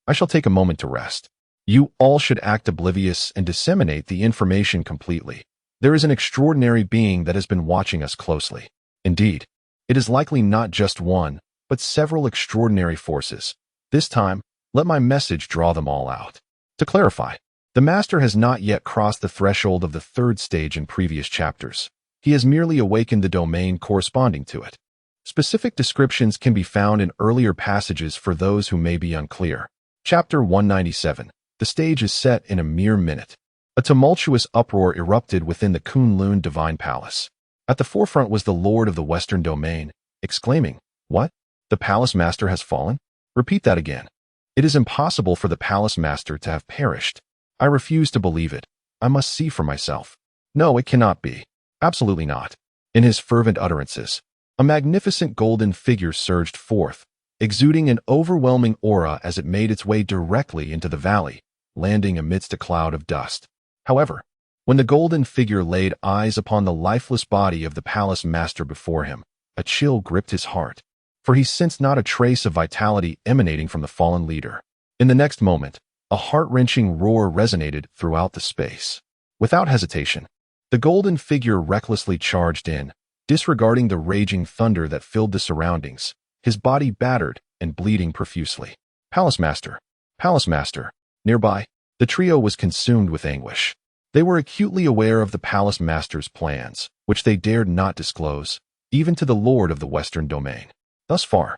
I shall take a moment to rest. You all should act oblivious and disseminate the information completely. There is an extraordinary being that has been watching us closely. Indeed, it is likely not just one, but several extraordinary forces. This time, let my message draw them all out. To clarify, the master has not yet crossed the threshold of the third stage in previous chapters. He has merely awakened the domain corresponding to it. Specific descriptions can be found in earlier passages for those who may be unclear. Chapter 197. The stage is set in a mere minute. A tumultuous uproar erupted within the Kunlun Divine Palace. At the forefront was the Lord of the Western Domain, exclaiming, "What? The Palace Master has fallen? Repeat that again. It is impossible for the Palace Master to have perished. I refuse to believe it. I must see for myself. No, it cannot be. Absolutely not." In his fervent utterances, a magnificent golden figure surged forth, exuding an overwhelming aura as it made its way directly into the valley, landing amidst a cloud of dust. However, when the golden figure laid eyes upon the lifeless body of the palace master before him, a chill gripped his heart, for he sensed not a trace of vitality emanating from the fallen leader. In the next moment, a heart-wrenching roar resonated throughout the space. Without hesitation, the golden figure recklessly charged in, disregarding the raging thunder that filled the surroundings, his body battered and bleeding profusely. Palace Master! Palace Master! Nearby, the trio was consumed with anguish. They were acutely aware of the Palace Master's plans, which they dared not disclose, even to the Lord of the Western Domain. Thus far,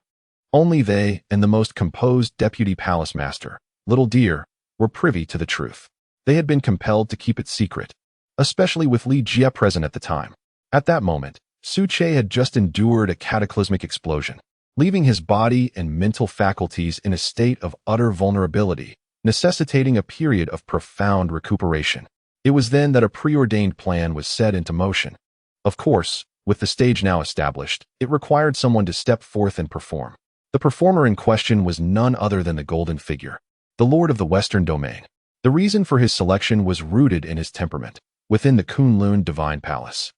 only they and the most composed Deputy Palace Master, Little Deer, were privy to the truth. They had been compelled to keep it secret, especially with Li Jie present at the time. At that moment, Su Che had just endured a cataclysmic explosion, leaving his body and mental faculties in a state of utter vulnerability, necessitating a period of profound recuperation. It was then that a preordained plan was set into motion. Of course, with the stage now established, it required someone to step forth and perform. The performer in question was none other than the Golden Figure, the Lord of the Western Domain. The reason for his selection was rooted in his temperament. Within the Kunlun Divine Palace,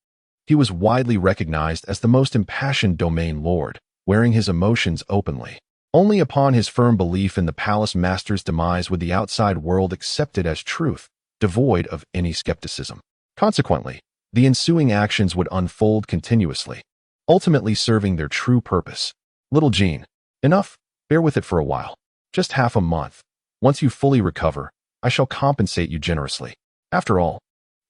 he was widely recognized as the most impassioned domain lord, wearing his emotions openly. Only upon his firm belief in the Palace Master's demise would the outside world accept it as truth, devoid of any skepticism. Consequently, the ensuing actions would unfold continuously, ultimately serving their true purpose. Little Jean, enough, bear with it for a while. Just half a month. Once you fully recover, I shall compensate you generously. After all,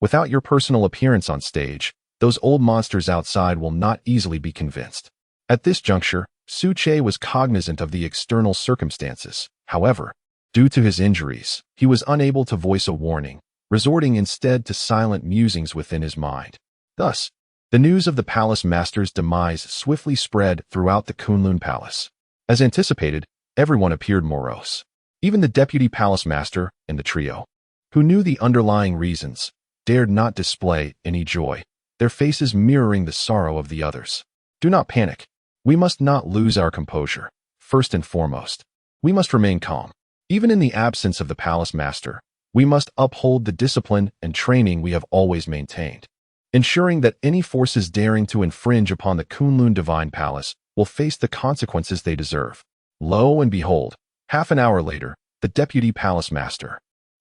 without your personal appearance on stage, those old monsters outside will not easily be convinced. At this juncture, Su Che was cognizant of the external circumstances. However, due to his injuries, he was unable to voice a warning, resorting instead to silent musings within his mind. Thus, the news of the Palace Master's demise swiftly spread throughout the Kunlun Palace. As anticipated, everyone appeared morose. Even the Deputy Palace Master and the trio, who knew the underlying reasons, dared not display any joy, their faces mirroring the sorrow of the others. Do not panic. We must not lose our composure. First and foremost, we must remain calm. Even in the absence of the Palace Master, we must uphold the discipline and training we have always maintained, ensuring that any forces daring to infringe upon the Kunlun Divine Palace will face the consequences they deserve. Lo and behold, half an hour later, the Deputy Palace Master,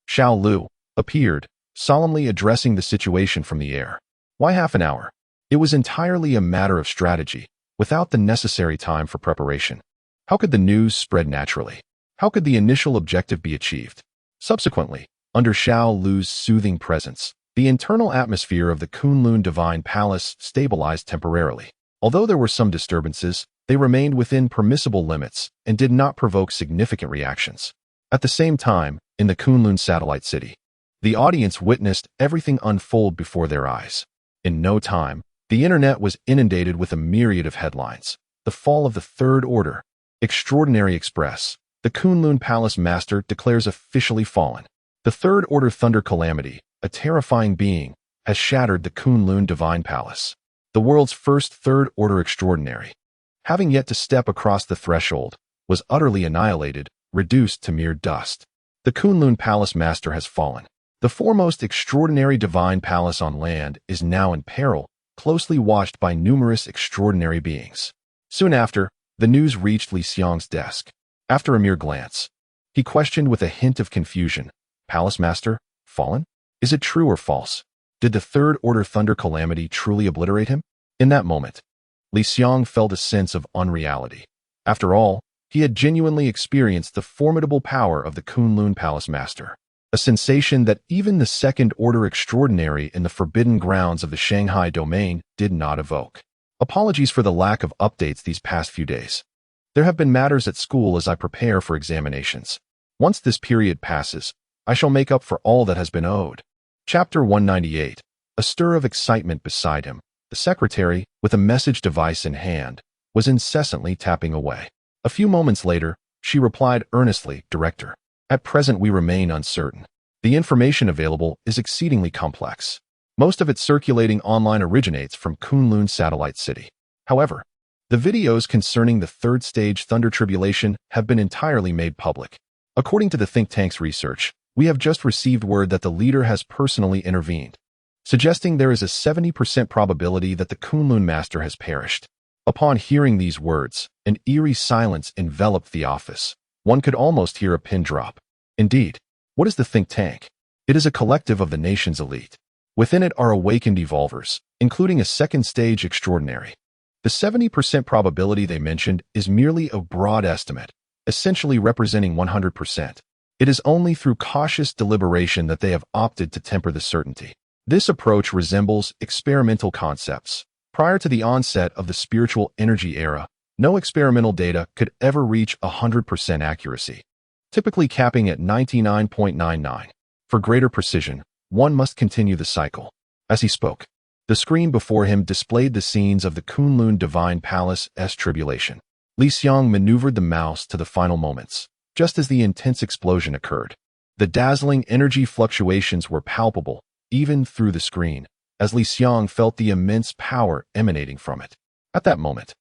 Xiao Lu, appeared, solemnly addressing the situation from the air. Why half an hour? It was entirely a matter of strategy, without the necessary time for preparation. How could the news spread naturally? How could the initial objective be achieved? Subsequently, under Xiao Lu's soothing presence, the internal atmosphere of the Kunlun Divine Palace stabilized temporarily. Although there were some disturbances, They remained within permissible limits and did not provoke significant reactions. At the same time, in the Kunlun satellite city, the audience witnessed everything unfold before their eyes. In no time, the internet was inundated with a myriad of headlines. The fall of the Third Order. Extraordinary Express. The Kunlun Palace Master declares officially fallen. The Third Order Thunder Calamity, a terrifying being, has shattered the Kunlun Divine Palace. The world's first Third Order Extraordinary, having yet to step across the threshold, was utterly annihilated, reduced to mere dust. The Kunlun Palace Master has fallen. The foremost extraordinary divine palace on land is now in peril, closely watched by numerous extraordinary beings. Soon after, the news reached Li Xiang's desk. After a mere glance, he questioned with a hint of confusion, "Palace Master, fallen? Is it true or false? Did the Third Order Thunder Calamity truly obliterate him?" In that moment, Li Xiang felt a sense of unreality. After all, he had genuinely experienced the formidable power of the Kunlun Palace Master, a sensation that even the Second Order Extraordinary in the forbidden grounds of the Shanghai domain did not evoke. Apologies for the lack of updates these past few days. There have been matters at school as I prepare for examinations. Once this period passes, I shall make up for all that has been owed. Chapter 198. A stir of excitement beside him. The secretary, with a message device in hand, was incessantly tapping away. A few moments later, she replied earnestly, "Director, at present we remain uncertain. The information available is exceedingly complex. Most of it circulating online originates from Kunlun Satellite City. However, the videos concerning the third stage Thunder Tribulation have been entirely made public. According to the think tank's research, we have just received word that the leader has personally intervened, suggesting there is a 70% probability that the Kunlun Master has perished." Upon hearing these words, an eerie silence enveloped the office. One could almost hear a pin drop. Indeed, what is the think tank? It is a collective of the nation's elite. Within it are awakened evolvers, including a second stage extraordinary. The 70% probability they mentioned is merely a broad estimate, essentially representing 100%. It is only through cautious deliberation that they have opted to temper the certainty. This approach resembles experimental concepts. Prior to the onset of the spiritual energy era, no experimental data could ever reach 100% accuracy, typically capping at 99.99. For greater precision, one must continue the cycle. As he spoke, the screen before him displayed the scenes of the Kunlun Divine Palace's tribulation. Li Xiang maneuvered the mouse to the final moments, just as the intense explosion occurred. The dazzling energy fluctuations were palpable, even through the screen, as Li Xiang felt the immense power emanating from it. At that moment,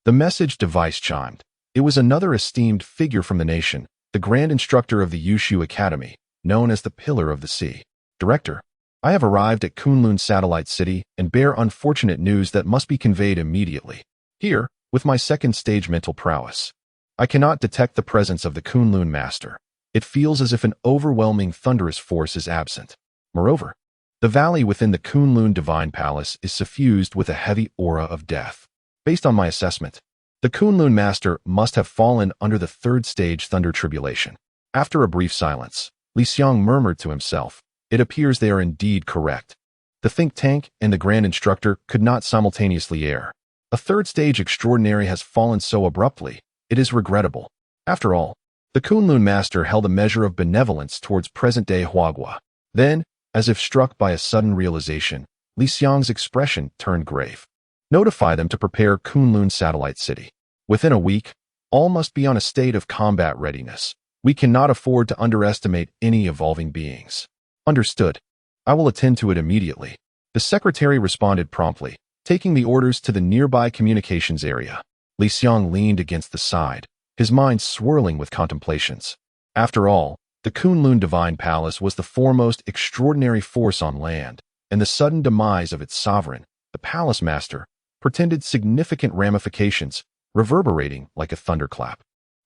the message device chimed. It was another esteemed figure from the nation, the Grand Instructor of the Yushu Academy, known as the Pillar of the Sea. "Director, I have arrived at Kunlun Satellite City and bear unfortunate news that must be conveyed immediately. Here, with my second stage mental prowess, I cannot detect the presence of the Kunlun Master. It feels as if an overwhelming thunderous force is absent. Moreover, the valley within the Kunlun Divine Palace is suffused with a heavy aura of death. Based on my assessment, the Kunlun Master must have fallen under the third stage Thunder Tribulation." After a brief silence, Li Xiang murmured to himself, "It appears they are indeed correct. The think tank and the Grand Instructor could not simultaneously err. A third stage extraordinary has fallen so abruptly. It is regrettable. After all, the Kunlun Master held a measure of benevolence towards present-day Huagua." Then, as if struck by a sudden realization, Li Xiang's expression turned grave. "Notify them to prepare Kunlun Satellite City. Within a week, all must be on a state of combat readiness. We cannot afford to underestimate any evolving beings." "Understood. I will attend to it immediately." The secretary responded promptly, taking the orders to the nearby communications area. Li Xiang leaned against the side, his mind swirling with contemplations. After all, the Kunlun Divine Palace was the foremost extraordinary force on land, and the sudden demise of its sovereign, the Palace Master, portended significant ramifications, reverberating like a thunderclap.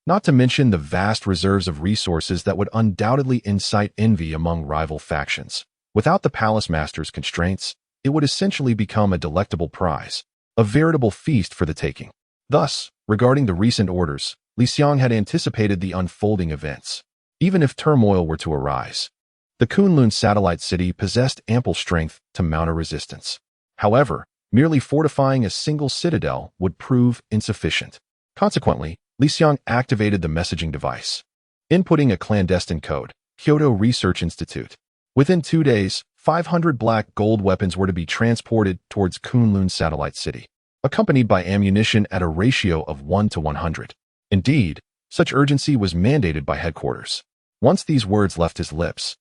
Not to mention the vast reserves of resources that would undoubtedly incite envy among rival factions. Without the Palace Master's constraints, it would essentially become a delectable prize, a veritable feast for the taking. Thus, regarding the recent orders, Li Xiang had anticipated the unfolding events. Even if turmoil were to arise, the Kunlun Satellite City possessed ample strength to mount a resistance. However, merely fortifying a single citadel would prove insufficient. Consequently, Li Xiang activated the messaging device, inputting a clandestine code, Kyoto Research Institute. Within 2 days, 500 black gold weapons were to be transported towards Kunlun Satellite City, accompanied by ammunition at a ratio of 1 to 100. Indeed, such urgency was mandated by headquarters. Once these words left his lips,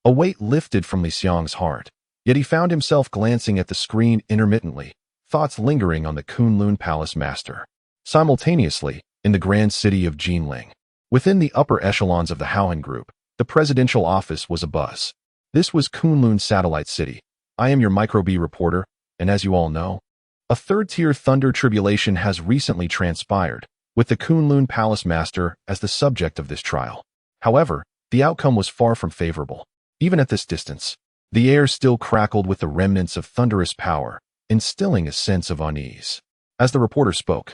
a weight lifted from Li Xiang's heart, yet he found himself glancing at the screen intermittently, thoughts lingering on the Kunlun Palace Master. Simultaneously, in the grand city of Jinling, within the upper echelons of the Haohan Group, the presidential office was abuzz. This was Kunlun Satellite City. I am your Micro-B reporter, and as you all know, a third-tier thunder tribulation has recently transpired, with the Kunlun Palace Master as the subject of this trial. However, the outcome was far from favorable. Even at this distance, the air still crackled with the remnants of thunderous power, instilling a sense of unease. As the reporter spoke,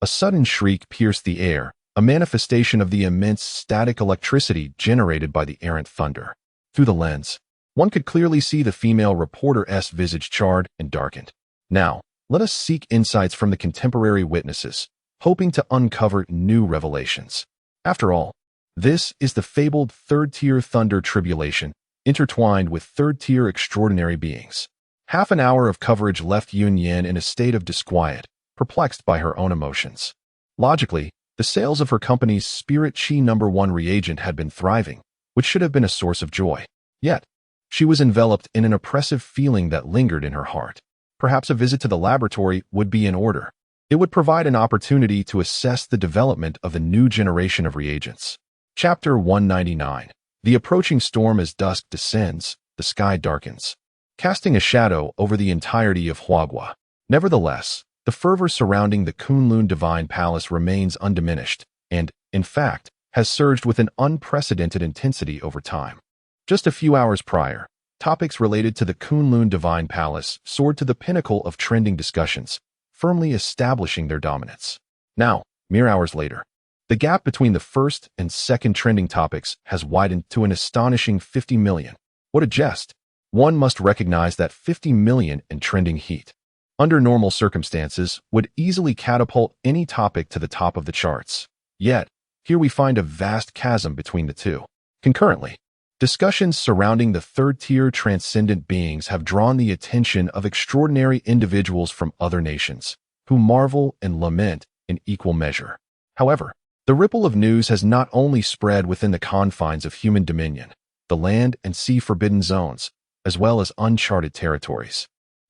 a sudden shriek pierced the air, a manifestation of the immense static electricity generated by the errant thunder. Through the lens, one could clearly see the female reporter's visage charred and darkened. Now, let us seek insights from the contemporary witnesses, hoping to uncover new revelations. After all, this is the fabled third-tier thunder tribulation, intertwined with third-tier extraordinary beings. Half an hour of coverage left Yun Yan in a state of disquiet, perplexed by her own emotions. Logically, the sales of her company's Spirit Chi #1 reagent had been thriving, which should have been a source of joy. Yet, she was enveloped in an oppressive feeling that lingered in her heart. Perhaps a visit to the laboratory would be in order. It would provide an opportunity to assess the development of the new generation of reagents. Chapter 199. The approaching storm. As dusk descends, the sky darkens, casting a shadow over the entirety of Huagua. Nevertheless, the fervor surrounding the Kunlun Divine Palace remains undiminished and, in fact, has surged with an unprecedented intensity over time. Just a few hours prior, topics related to the Kunlun Divine Palace soared to the pinnacle of trending discussions, firmly establishing their dominance. Now, mere hours later, the gap between the first and second trending topics has widened to an astonishing 50 million. What a jest! One must recognize that 50 million in trending heat, under normal circumstances, would easily catapult any topic to the top of the charts. Yet, here we find a vast chasm between the two. Concurrently, discussions surrounding the third-tier transcendent beings have drawn the attention of extraordinary individuals from other nations, who marvel and lament in equal measure. However, the ripple of news has not only spread within the confines of human dominion, the land and sea forbidden zones, as well as uncharted territories,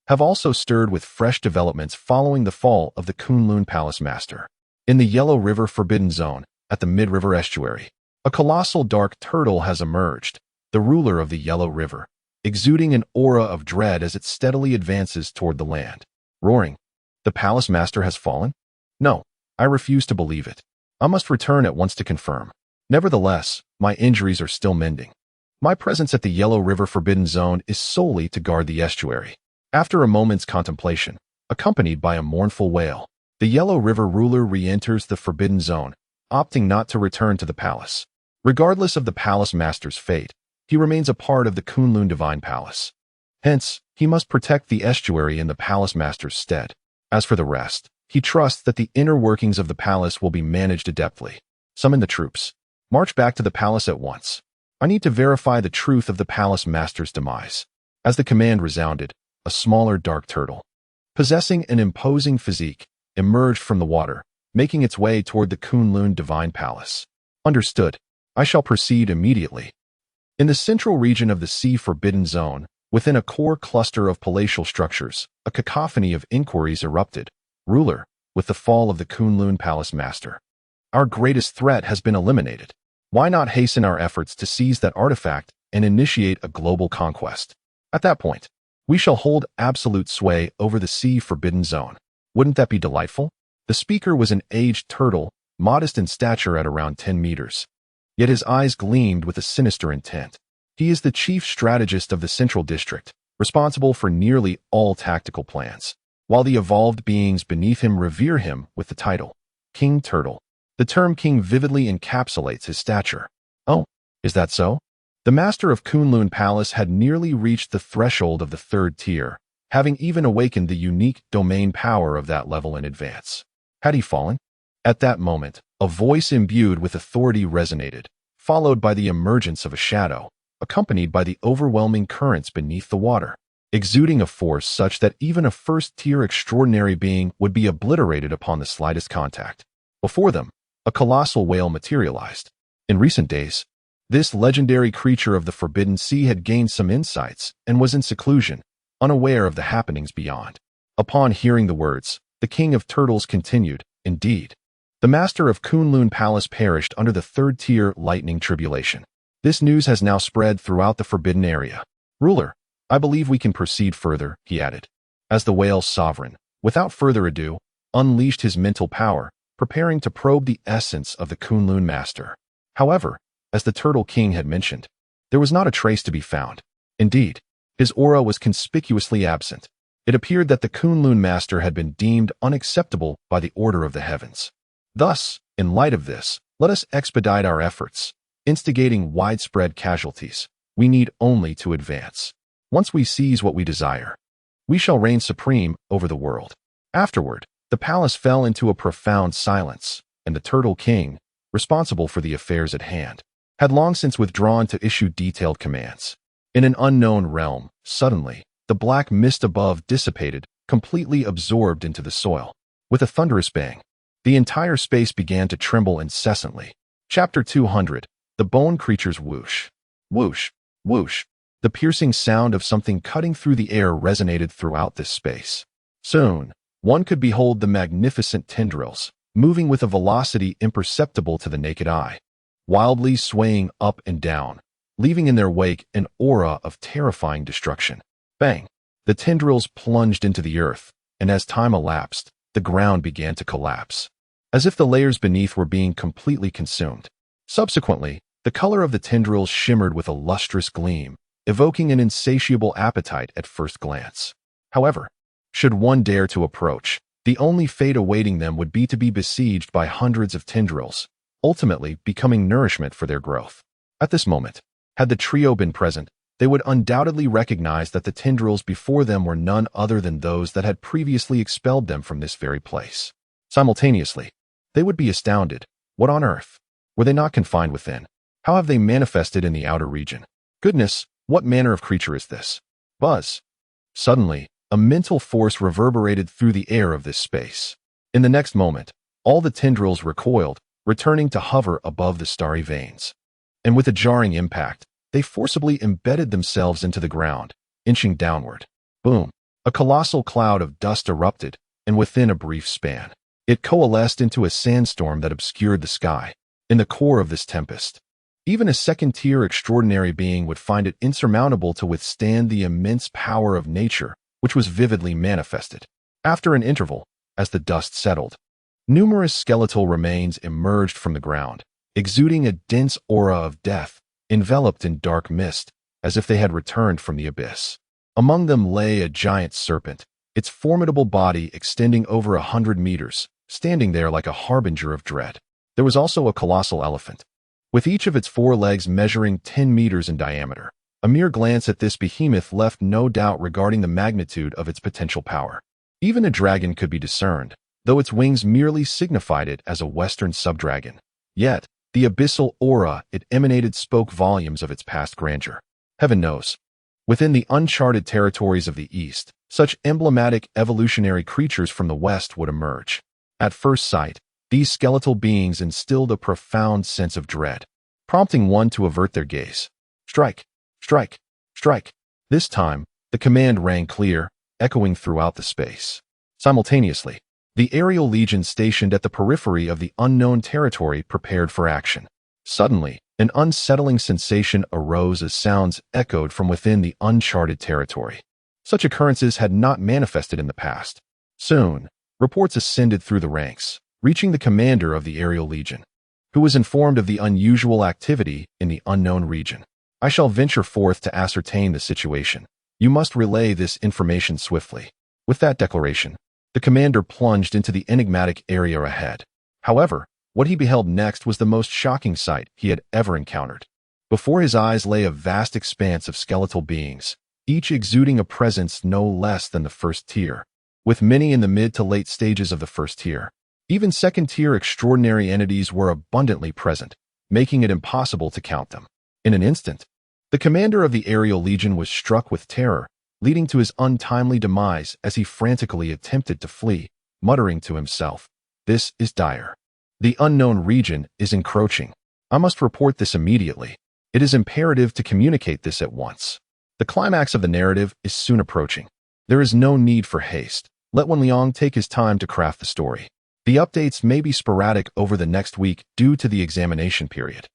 have also stirred with fresh developments following the fall of the Kunlun Palace Master. In the Yellow River Forbidden Zone, at the mid-river estuary, a colossal dark turtle has emerged, the ruler of the Yellow River, exuding an aura of dread as it steadily advances toward the land. Roaring, "The Palace Master has fallen? No, I refuse to believe it. I must return at once to confirm. Nevertheless, my injuries are still mending. My presence at the Yellow River Forbidden Zone is solely to guard the estuary." After a moment's contemplation, accompanied by a mournful wail, the Yellow River ruler re-enters the Forbidden Zone, opting not to return to the palace. Regardless of the Palace Master's fate, he remains a part of the Kunlun Divine Palace. Hence, he must protect the estuary in the Palace Master's stead. As for the rest, he trusts that the inner workings of the palace will be managed adeptly. Summon the troops. March back to the palace at once. I need to verify the truth of the Palace Master's demise. As the command resounded, a smaller dark turtle, possessing an imposing physique, emerged from the water, making its way toward the Kunlun Divine Palace. Understood. I shall proceed immediately. In the central region of the Sea Forbidden Zone, within a core cluster of palatial structures, a cacophony of inquiries erupted. Ruler, with the fall of the Kunlun Palace Master, our greatest threat has been eliminated. Why not hasten our efforts to seize that artifact and initiate a global conquest? At that point, we shall hold absolute sway over the Sea Forbidden Zone. Wouldn't that be delightful? The speaker was an aged turtle, modest in stature at around 10 meters. Yet his eyes gleamed with a sinister intent. He is the chief strategist of the Central District, responsible for nearly all tactical plans, while the evolved beings beneath him revere him with the title King Turtle. The term king vividly encapsulates his stature. Oh, is that so? The master of Kunlun Palace had nearly reached the threshold of the third tier, having even awakened the unique domain power of that level in advance. Had he fallen? At that moment, a voice imbued with authority resonated, followed by the emergence of a shadow, accompanied by the overwhelming currents beneath the water, exuding a force such that even a first-tier extraordinary being would be obliterated upon the slightest contact. Before them, a colossal whale materialized. In recent days, this legendary creature of the Forbidden Sea had gained some insights and was in seclusion, unaware of the happenings beyond. Upon hearing the words, the King of Turtles continued, "Indeed, the master of Kunlun Palace perished under the third-tier lightning tribulation. This news has now spread throughout the Forbidden Area. Ruler, I believe we can proceed further," he added, as the whale's sovereign, without further ado, unleashed his mental power, preparing to probe the essence of the Kunlun master. However, as the Turtle King had mentioned, there was not a trace to be found. Indeed, his aura was conspicuously absent. It appeared that the Kunlun master had been deemed unacceptable by the order of the heavens. Thus, in light of this, let us expedite our efforts, instigating widespread casualties. We need only to advance. Once we seize what we desire, we shall reign supreme over the world. Afterward, the palace fell into a profound silence, and the Turtle King, responsible for the affairs at hand, had long since withdrawn to issue detailed commands. In an unknown realm, suddenly, the black mist above dissipated, completely absorbed into the soil. With a thunderous bang, the entire space began to tremble incessantly. Chapter 200. The Bone Creature's Whoosh. Whoosh, whoosh. The piercing sound of something cutting through the air resonated throughout this space. Soon, one could behold the magnificent tendrils, moving with a velocity imperceptible to the naked eye, wildly swaying up and down, leaving in their wake an aura of terrifying destruction. Bang! The tendrils plunged into the earth, and as time elapsed, the ground began to collapse, as if the layers beneath were being completely consumed. Subsequently, the color of the tendrils shimmered with a lustrous gleam, evoking an insatiable appetite at first glance. However, should one dare to approach, the only fate awaiting them would be to be besieged by hundreds of tendrils, ultimately becoming nourishment for their growth. At this moment, had the trio been present, they would undoubtedly recognize that the tendrils before them were none other than those that had previously expelled them from this very place. Simultaneously, they would be astounded. What on earth? Were they not confined within? How have they manifested in the outer region? Goodness, what manner of creature is this? Buzz. Suddenly, a mental force reverberated through the air of this space. In the next moment, all the tendrils recoiled, returning to hover above the starry veins. And with a jarring impact, they forcibly embedded themselves into the ground, inching downward. Boom! A colossal cloud of dust erupted, and within a brief span, it coalesced into a sandstorm that obscured the sky. In the core of this tempest, even a second-tier extraordinary being would find it insurmountable to withstand the immense power of nature, which was vividly manifested. After an interval, as the dust settled, numerous skeletal remains emerged from the ground, exuding a dense aura of death, enveloped in dark mist, as if they had returned from the abyss. Among them lay a giant serpent, its formidable body extending over 100 meters, standing there like a harbinger of dread. There was also a colossal elephant, with each of its four legs measuring 10 meters in diameter. A mere glance at this behemoth left no doubt regarding the magnitude of its potential power. Even a dragon could be discerned, though its wings merely signified it as a western subdragon. Yet, the abyssal aura it emanated spoke volumes of its past grandeur. Heaven knows, within the uncharted territories of the East, such emblematic evolutionary creatures from the West would emerge. At first sight, these skeletal beings instilled a profound sense of dread, prompting one to avert their gaze. Strike! Strike! Strike! This time, the command rang clear, echoing throughout the space. Simultaneously, the aerial legion stationed at the periphery of the unknown territory prepared for action. Suddenly, an unsettling sensation arose as sounds echoed from within the uncharted territory. Such occurrences had not manifested in the past. Soon, reports ascended through the ranks, reaching the commander of the aerial legion, who was informed of the unusual activity in the unknown region. I shall venture forth to ascertain the situation. You must relay this information swiftly. With that declaration, the commander plunged into the enigmatic area ahead. However, what he beheld next was the most shocking sight he had ever encountered. Before his eyes lay a vast expanse of skeletal beings, each exuding a presence no less than the first tier, with many in the mid to late stages of the first tier. Even second-tier extraordinary entities were abundantly present, making it impossible to count them. In an instant, the commander of the Aerial Legion was struck with terror, leading to his untimely demise as he frantically attempted to flee, muttering to himself, "This is dire. The unknown region is encroaching. I must report this immediately. It is imperative to communicate this at once." The climax of the narrative is soon approaching. There is no need for haste. Let Wen Liang take his time to craft the story. The updates may be sporadic over the next week due to the examination period,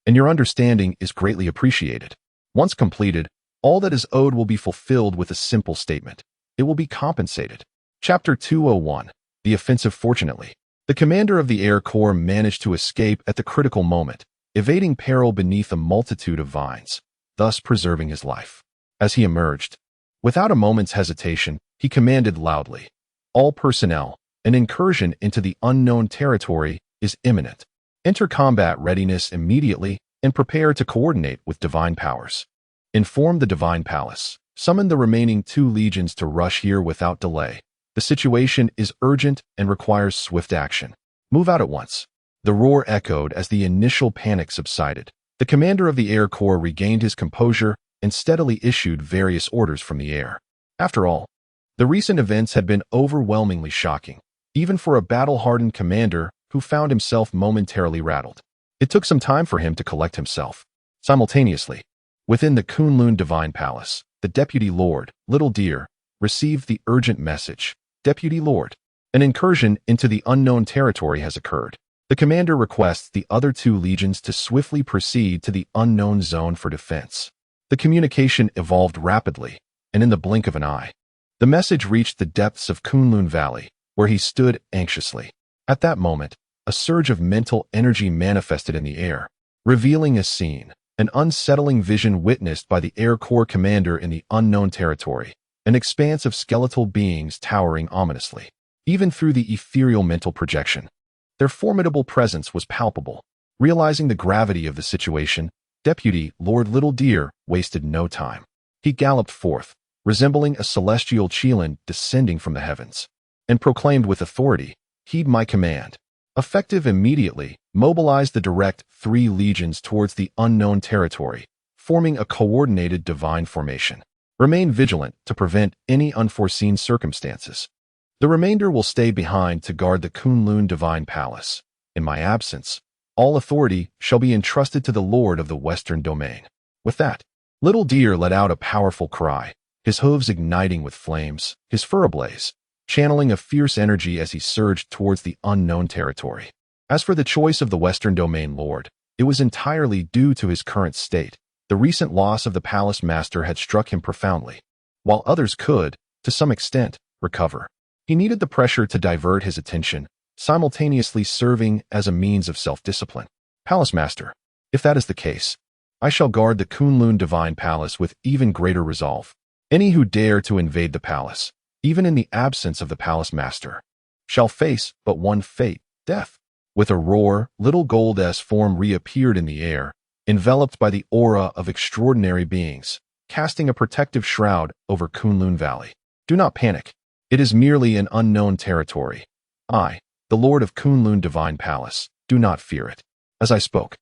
and your understanding is greatly appreciated. Once completed, all that is owed will be fulfilled with a simple statement. It will be compensated. Chapter 201. The Offensive. Fortunately, the commander of the Air Corps managed to escape at the critical moment, evading peril beneath a multitude of vines, thus preserving his life. As he emerged, without a moment's hesitation, he commanded loudly, "All personnel, an incursion into the unknown territory is imminent. Enter combat readiness immediately and prepare to coordinate with divine powers. Inform the Divine Palace. Summon the remaining 2 legions to rush here without delay. The situation is urgent and requires swift action. Move out at once." The roar echoed as the initial panic subsided. The commander of the Air Corps regained his composure and steadily issued various orders from the air. After all, the recent events had been overwhelmingly shocking, even for a battle-hardened commander who found himself momentarily rattled. It took some time for him to collect himself. Simultaneously, within the Kunlun Divine Palace, the Deputy Lord, Little Deer, received the urgent message. "Deputy Lord, an incursion into the unknown territory has occurred. The commander requests the other 2 legions to swiftly proceed to the unknown zone for defense." The communication evolved rapidly, and in the blink of an eye, the message reached the depths of Kunlun Valley, where he stood anxiously. At that moment, a surge of mental energy manifested in the air, revealing a scene, an unsettling vision witnessed by the Air Corps commander in the unknown territory, an expanse of skeletal beings towering ominously. Even through the ethereal mental projection, their formidable presence was palpable. Realizing the gravity of the situation, Deputy Lord Little Deer wasted no time. He galloped forth, resembling a celestial Qilin descending from the heavens, and proclaimed with authority, "Heed my command." Effective immediately, mobilize the direct 3 legions towards the unknown territory, forming a coordinated divine formation. Remain vigilant to prevent any unforeseen circumstances. The remainder will stay behind to guard the Kunlun Divine Palace. In my absence, all authority shall be entrusted to the Lord of the Western Domain. With that, Little Deer let out a powerful cry, his hooves igniting with flames, his fur ablaze, channeling a fierce energy as he surged towards the unknown territory. As for the choice of the Western Domain Lord, it was entirely due to his current state. The recent loss of the Palace Master had struck him profoundly, while others could, to some extent, recover. He needed the pressure to divert his attention, simultaneously serving as a means of self-discipline. "Palace Master, if that is the case, I shall guard the Kunlun Divine Palace with even greater resolve. Any who dare to invade the palace, even in the absence of the Palace Master, shall face but one fate, death." With a roar, Little Gold's form reappeared in the air, enveloped by the aura of extraordinary beings, casting a protective shroud over Kunlun Valley. "Do not panic. It is merely an unknown territory. I, the Lord of Kunlun Divine Palace, do not fear it." As I spoke,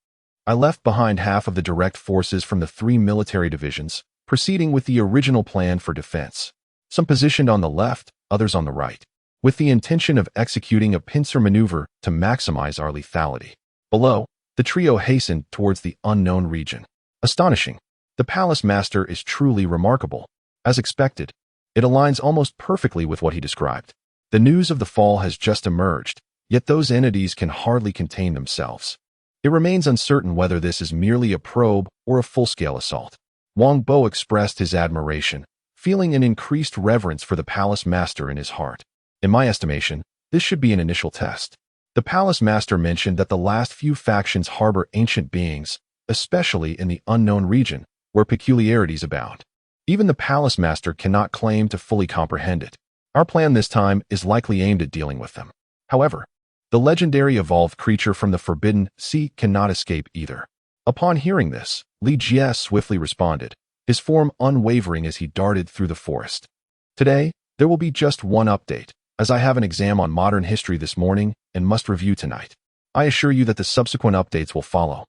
I left behind half of the direct forces from the 3 military divisions, proceeding with the original plan for defense. Some positioned on the left, others on the right, with the intention of executing a pincer maneuver to maximize our lethality. Below, the trio hastened towards the unknown region. Astonishing. The Palace Master is truly remarkable. As expected, it aligns almost perfectly with what he described. The news of the fall has just emerged, yet those entities can hardly contain themselves. It remains uncertain whether this is merely a probe or a full-scale assault. Wang Bo expressed his admiration, feeling an increased reverence for the Palace Master in his heart. In my estimation, this should be an initial test. The Palace Master mentioned that the last few factions harbor ancient beings, especially in the unknown region, where peculiarities abound. Even the Palace Master cannot claim to fully comprehend it. Our plan this time is likely aimed at dealing with them. However, the legendary evolved creature from the Forbidden Sea cannot escape either. Upon hearing this, Li Jie swiftly responded, his form unwavering as he darted through the forest. "Today, there will be just one update, as I have an exam on modern history this morning and must review tonight. I assure you that the subsequent updates will follow.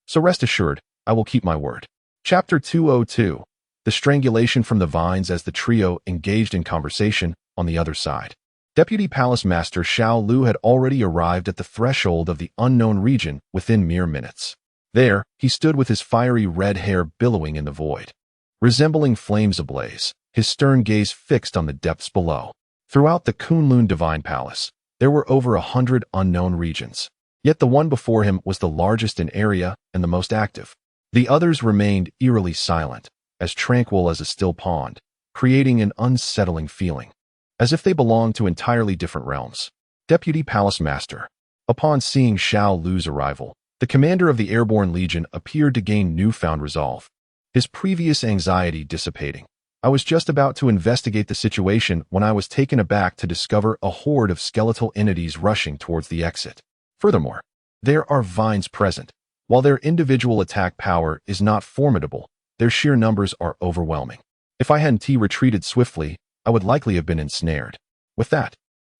So rest assured, I will keep my word. Chapter 202. The strangulation from the vines as the trio engaged in conversation on the other side. Deputy Palace Master Xiao Lu had already arrived at the threshold of the unknown region within mere minutes. There, he stood with his fiery red hair billowing in the void. Resembling flames ablaze, his stern gaze fixed on the depths below. Throughout the Kunlun Divine Palace, there were over 100 unknown regions. Yet the one before him was the largest in area and the most active. The others remained eerily silent, as tranquil as a still pond, creating an unsettling feeling, as if they belonged to entirely different realms. Deputy Palace Master. Upon seeing Xiao Lu's arrival, the commander of the Airborne Legion appeared to gain newfound resolve, his previous anxiety dissipating. I was just about to investigate the situation when I was taken aback to discover a horde of skeletal entities rushing towards the exit. Furthermore, there are vines present. While their individual attack power is not formidable, their sheer numbers are overwhelming. If I hadn't retreated swiftly, I would likely have been ensnared. With that,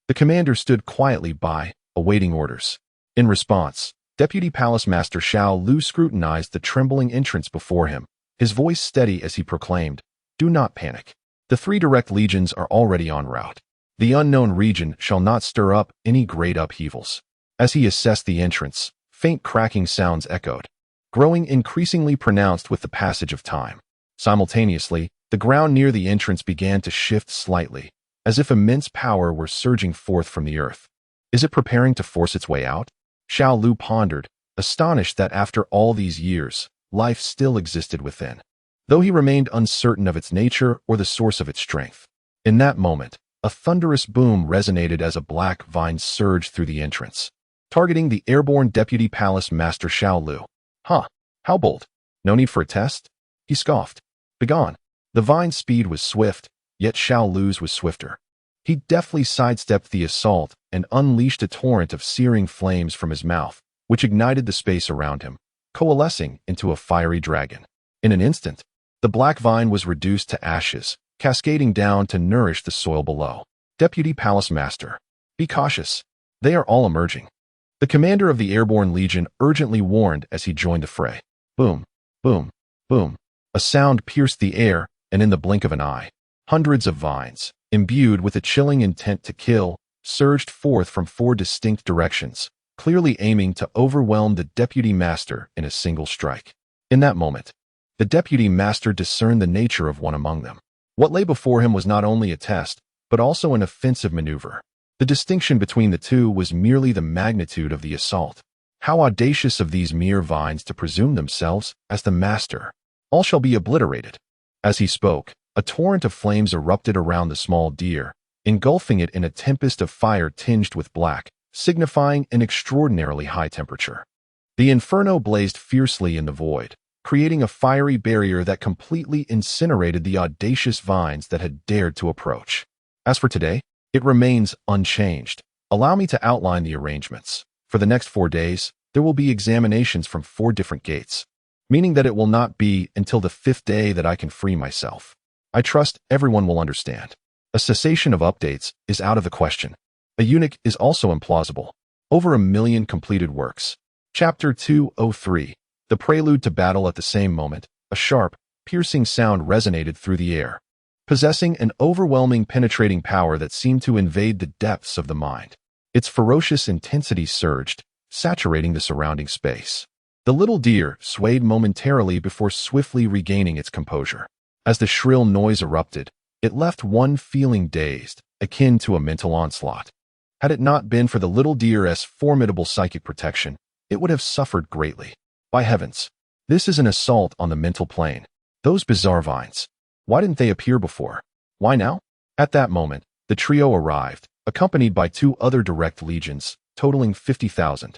the commander stood quietly by, awaiting orders. In response, Deputy Palace Master Xiao Lu scrutinized the trembling entrance before him, his voice steady as he proclaimed, "Do not panic. The 3 direct legions are already en route. The unknown region shall not stir up any great upheavals." As he assessed the entrance, faint cracking sounds echoed, growing increasingly pronounced with the passage of time. Simultaneously, the ground near the entrance began to shift slightly, as if immense power were surging forth from the earth. Is it preparing to force its way out? Xiao Lu pondered, astonished that after all these years, life still existed within, though he remained uncertain of its nature or the source of its strength. In that moment, a thunderous boom resonated as a black vine surged through the entrance, targeting the airborne Deputy Palace Master Xiao Lu. "Huh, how bold. No need for a test?" He scoffed. "Begone." The vine's speed was swift, yet Xiao Lu's was swifter. He deftly sidestepped the assault and unleashed a torrent of searing flames from his mouth, which ignited the space around him, coalescing into a fiery dragon. In an instant, the black vine was reduced to ashes, cascading down to nourish the soil below. Deputy Palace Master. Be cautious. They are all emerging. The commander of the Airborne Legion urgently warned as he joined the fray. Boom, boom, boom. A sound pierced the air, and in the blink of an eye, hundreds of vines, imbued with a chilling intent to kill, surged forth from 4 distinct directions, clearly aiming to overwhelm the Deputy Master in a single strike. In that moment, the Deputy Master discerned the nature of one among them. What lay before him was not only a test, but also an offensive maneuver. The distinction between the two was merely the magnitude of the assault. How audacious of these mere vines to presume themselves as the master. All shall be obliterated. As he spoke, a torrent of flames erupted around the small deer, engulfing it in a tempest of fire tinged with black, signifying an extraordinarily high temperature. The inferno blazed fiercely in the void, creating a fiery barrier that completely incinerated the audacious vines that had dared to approach. As for today, it remains unchanged. Allow me to outline the arrangements. For the next 4 days, there will be examinations from 4 different gates, meaning that it will not be until the 5th day that I can free myself. I trust everyone will understand. A cessation of updates is out of the question. A eunuch is also implausible. Over 1 million completed works. Chapter 203. The prelude to battle. At the same moment, a sharp, piercing sound resonated through the air, possessing an overwhelming penetrating power that seemed to invade the depths of the mind. Its ferocious intensity surged, saturating the surrounding space. The little deer swayed momentarily before swiftly regaining its composure. As the shrill noise erupted, it left one feeling dazed, akin to a mental onslaught. Had it not been for the little deer's formidable psychic protection, it would have suffered greatly. By heavens, this is an assault on the mental plane. Those bizarre vines. Why didn't they appear before? Why now? At that moment, the trio arrived, accompanied by 2 other direct legions, totaling 50,000.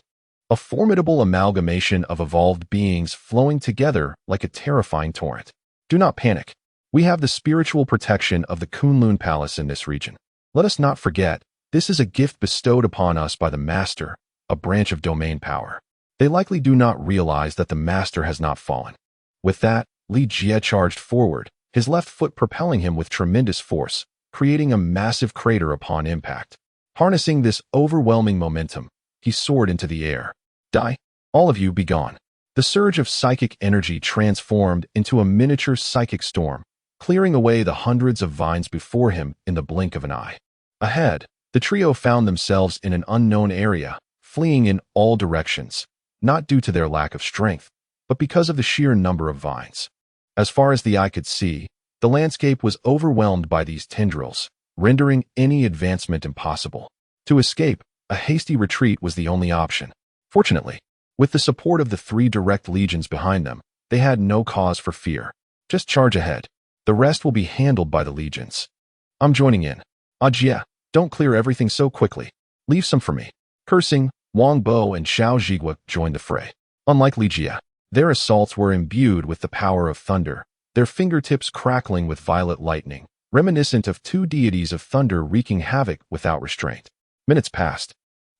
A formidable amalgamation of evolved beings flowing together like a terrifying torrent. Do not panic. We have the spiritual protection of the Kunlun Palace in this region. Let us not forget, this is a gift bestowed upon us by the Master, a branch of domain power. They likely do not realize that the Master has not fallen. With that, Li Jie charged forward, his left foot propelling him with tremendous force, creating a massive crater upon impact. Harnessing this overwhelming momentum, he soared into the air. Die! All of you be gone. The surge of psychic energy transformed into a miniature psychic storm, clearing away the hundreds of vines before him in the blink of an eye. Ahead, the trio found themselves in an unknown area, fleeing in all directions, not due to their lack of strength, but because of the sheer number of vines. As far as the eye could see, the landscape was overwhelmed by these tendrils, rendering any advancement impossible. To escape, a hasty retreat was the only option. Fortunately, with the support of the 3 direct legions behind them, they had no cause for fear. Just charge ahead. The rest will be handled by the legions. I'm joining in. Jie, don't clear everything so quickly. Leave some for me. Cursing, Wang Bo and Xiao Zhigua joined the fray. Unlike Li Jie, their assaults were imbued with the power of thunder, their fingertips crackling with violet lightning, reminiscent of 2 deities of thunder wreaking havoc without restraint. Minutes passed.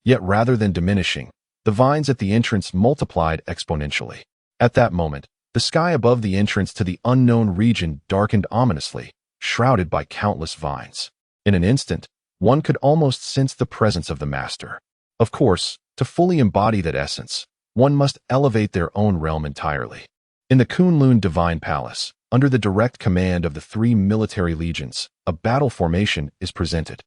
Yet rather than diminishing, the vines at the entrance multiplied exponentially. At that moment, the sky above the entrance to the unknown region darkened ominously, shrouded by countless vines. In an instant, one could almost sense the presence of the master. Of course, to fully embody that essence, one must elevate their own realm entirely. In the Kunlun Divine Palace, under the direct command of the 3 military legions, a battle formation is presented.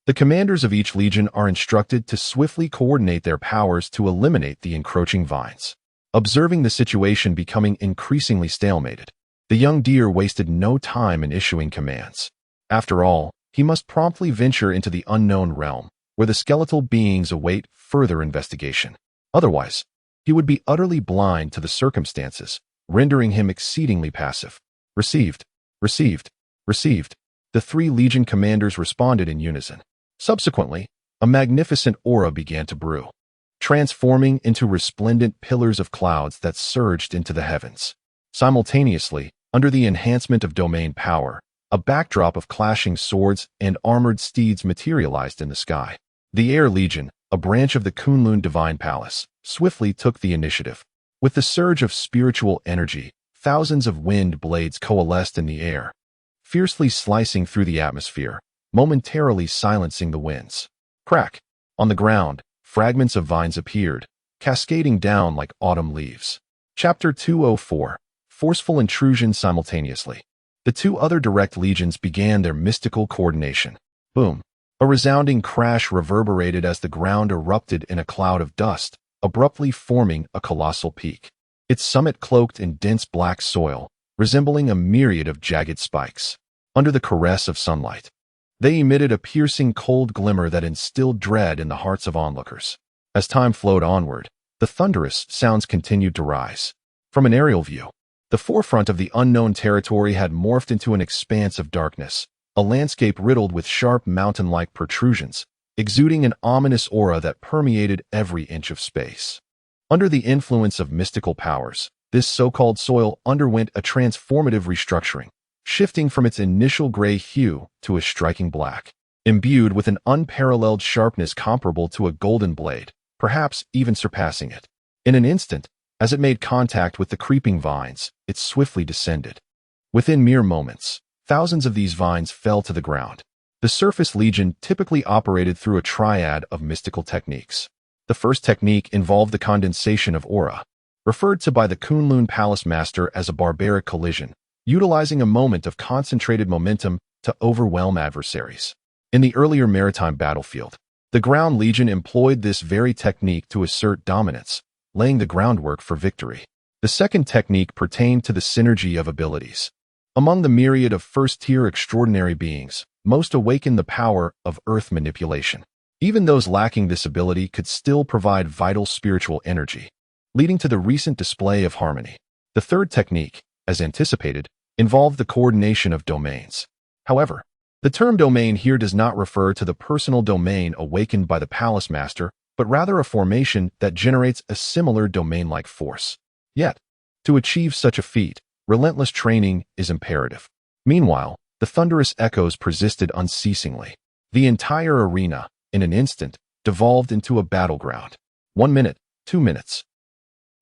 The commanders of each legion are instructed to swiftly coordinate their powers to eliminate the encroaching vines. Observing the situation becoming increasingly stalemated, the young deer wasted no time in issuing commands. After all, he must promptly venture into the unknown realm, where the skeletal beings await further investigation. Otherwise, he would be utterly blind to the circumstances, rendering him exceedingly passive. Received, received, received. The 3 legion commanders responded in unison. Subsequently, a magnificent aura began to brew, transforming into resplendent pillars of clouds that surged into the heavens. Simultaneously, under the enhancement of domain power, a backdrop of clashing swords and armored steeds materialized in the sky. The Air Legion, a branch of the Kunlun Divine Palace, swiftly took the initiative. With the surge of spiritual energy, thousands of wind blades coalesced in the air, fiercely slicing through the atmosphere, momentarily silencing the winds. Crack! On the ground, fragments of vines appeared, cascading down like autumn leaves. Chapter 204. Forceful intrusion simultaneously. The 2 other direct legions began their mystical coordination. Boom! A resounding crash reverberated as the ground erupted in a cloud of dust, abruptly forming a colossal peak. Its summit cloaked in dense black soil, resembling a myriad of jagged spikes. Under the caress of sunlight, they emitted a piercing cold glimmer that instilled dread in the hearts of onlookers. As time flowed onward, the thunderous sounds continued to rise. From an aerial view, the forefront of the unknown territory had morphed into an expanse of darkness, a landscape riddled with sharp mountain-like protrusions, exuding an ominous aura that permeated every inch of space. Under the influence of mystical powers, this so-called soil underwent a transformative restructuring, shifting from its initial gray hue to a striking black, imbued with an unparalleled sharpness comparable to a golden blade, perhaps even surpassing it. In an instant, as it made contact with the creeping vines, it swiftly descended. Within mere moments, thousands of these vines fell to the ground. The Surface Legion typically operated through a triad of mystical techniques. The first technique involved the condensation of aura, referred to by the Kunlun Palace Master as a barbaric collision, utilizing a moment of concentrated momentum to overwhelm adversaries. In the earlier maritime battlefield, the Ground Legion employed this very technique to assert dominance, laying the groundwork for victory. The second technique pertained to the synergy of abilities. Among the myriad of first-tier extraordinary beings, most awakened the power of earth manipulation. Even those lacking this ability could still provide vital spiritual energy, leading to the recent display of harmony. The third technique, as anticipated, involved the coordination of domains. However, the term domain here does not refer to the personal domain awakened by the Palace Master, but rather a formation that generates a similar domain-like force. Yet, to achieve such a feat, relentless training is imperative. Meanwhile, the thunderous echoes persisted unceasingly. The entire arena, in an instant, devolved into a battleground. 1 minute, 2 minutes.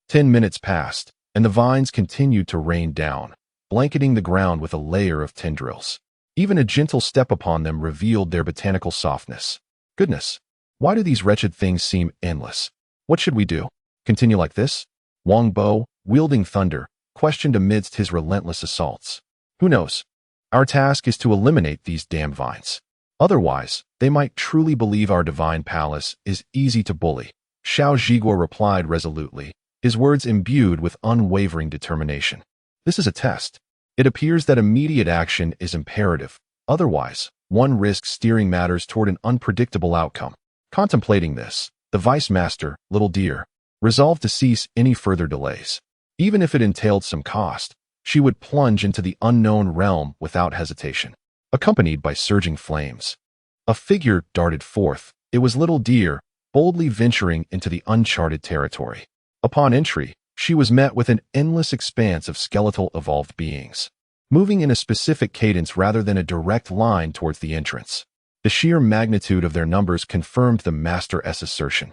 10 minutes passed, and the vines continued to rain down, blanketing the ground with a layer of tendrils. Even a gentle step upon them revealed their botanical softness. Goodness, why do these wretched things seem endless? What should we do? Continue like this? Wang Bo, wielding thunder, questioned amidst his relentless assaults. Who knows? Our task is to eliminate these damn vines. Otherwise, they might truly believe our divine palace is easy to bully. Xiao Zhiguo replied resolutely, his words imbued with unwavering determination. This is a test. It appears that immediate action is imperative. Otherwise, one risks steering matters toward an unpredictable outcome. Contemplating this, the Vice Master, Little Deer, resolved to cease any further delays. Even if it entailed some cost, she would plunge into the unknown realm without hesitation. Accompanied by surging flames, a figure darted forth. It was Little Deer, boldly venturing into the uncharted territory. Upon entry, she was met with an endless expanse of skeletal evolved beings, moving in a specific cadence rather than a direct line towards the entrance. The sheer magnitude of their numbers confirmed the Master-S assertion.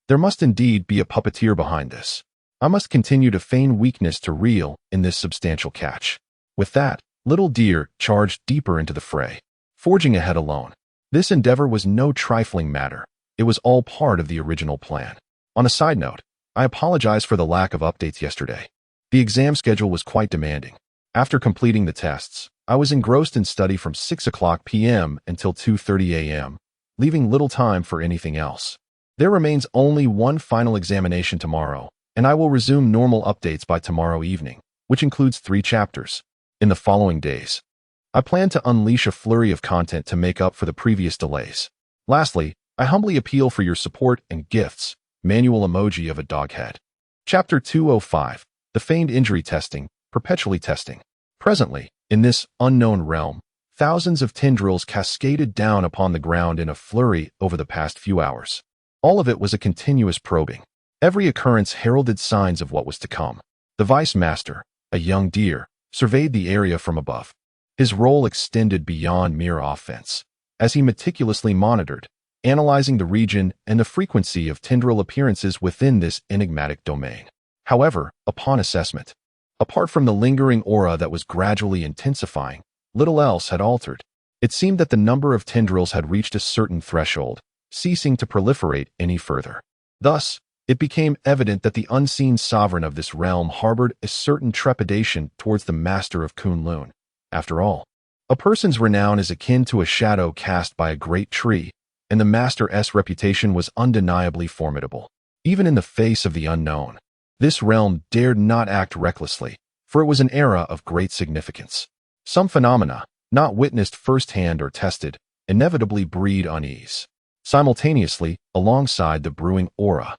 There must indeed be a puppeteer behind this. I must continue to feign weakness to reel in this substantial catch. With that, Little Deer charged deeper into the fray, forging ahead alone. This endeavor was no trifling matter. It was all part of the original plan. On a side note, I apologize for the lack of updates yesterday. The exam schedule was quite demanding. After completing the tests, I was engrossed in study from 6 o'clock p.m. until 2:30 a.m., leaving little time for anything else. There remains only one final examination tomorrow, and I will resume normal updates by tomorrow evening, which includes 3 chapters. In the following days, I plan to unleash a flurry of content to make up for the previous delays. Lastly, I humbly appeal for your support and gifts. Manual emoji of a dog head. Chapter 205. The Feigned Injury Testing, Perpetually Testing. Presently, in this unknown realm, thousands of tendrils cascaded down upon the ground in a flurry over the past few hours. All of it was a continuous probing. Every occurrence heralded signs of what was to come. The Vice Master, a young deer, surveyed the area from above. His role extended beyond mere offense, as he meticulously monitored, analyzing the region and the frequency of tendril appearances within this enigmatic domain. However, upon assessment, apart from the lingering aura that was gradually intensifying, little else had altered. It seemed that the number of tendrils had reached a certain threshold, ceasing to proliferate any further. Thus, it became evident that the unseen sovereign of this realm harbored a certain trepidation towards the master of Kunlun. After all, a person's renown is akin to a shadow cast by a great tree, and the Master-S reputation was undeniably formidable. Even in the face of the unknown, this realm dared not act recklessly, for it was an era of great significance. Some phenomena, not witnessed firsthand or tested, inevitably breed unease. Simultaneously, alongside the brewing aura,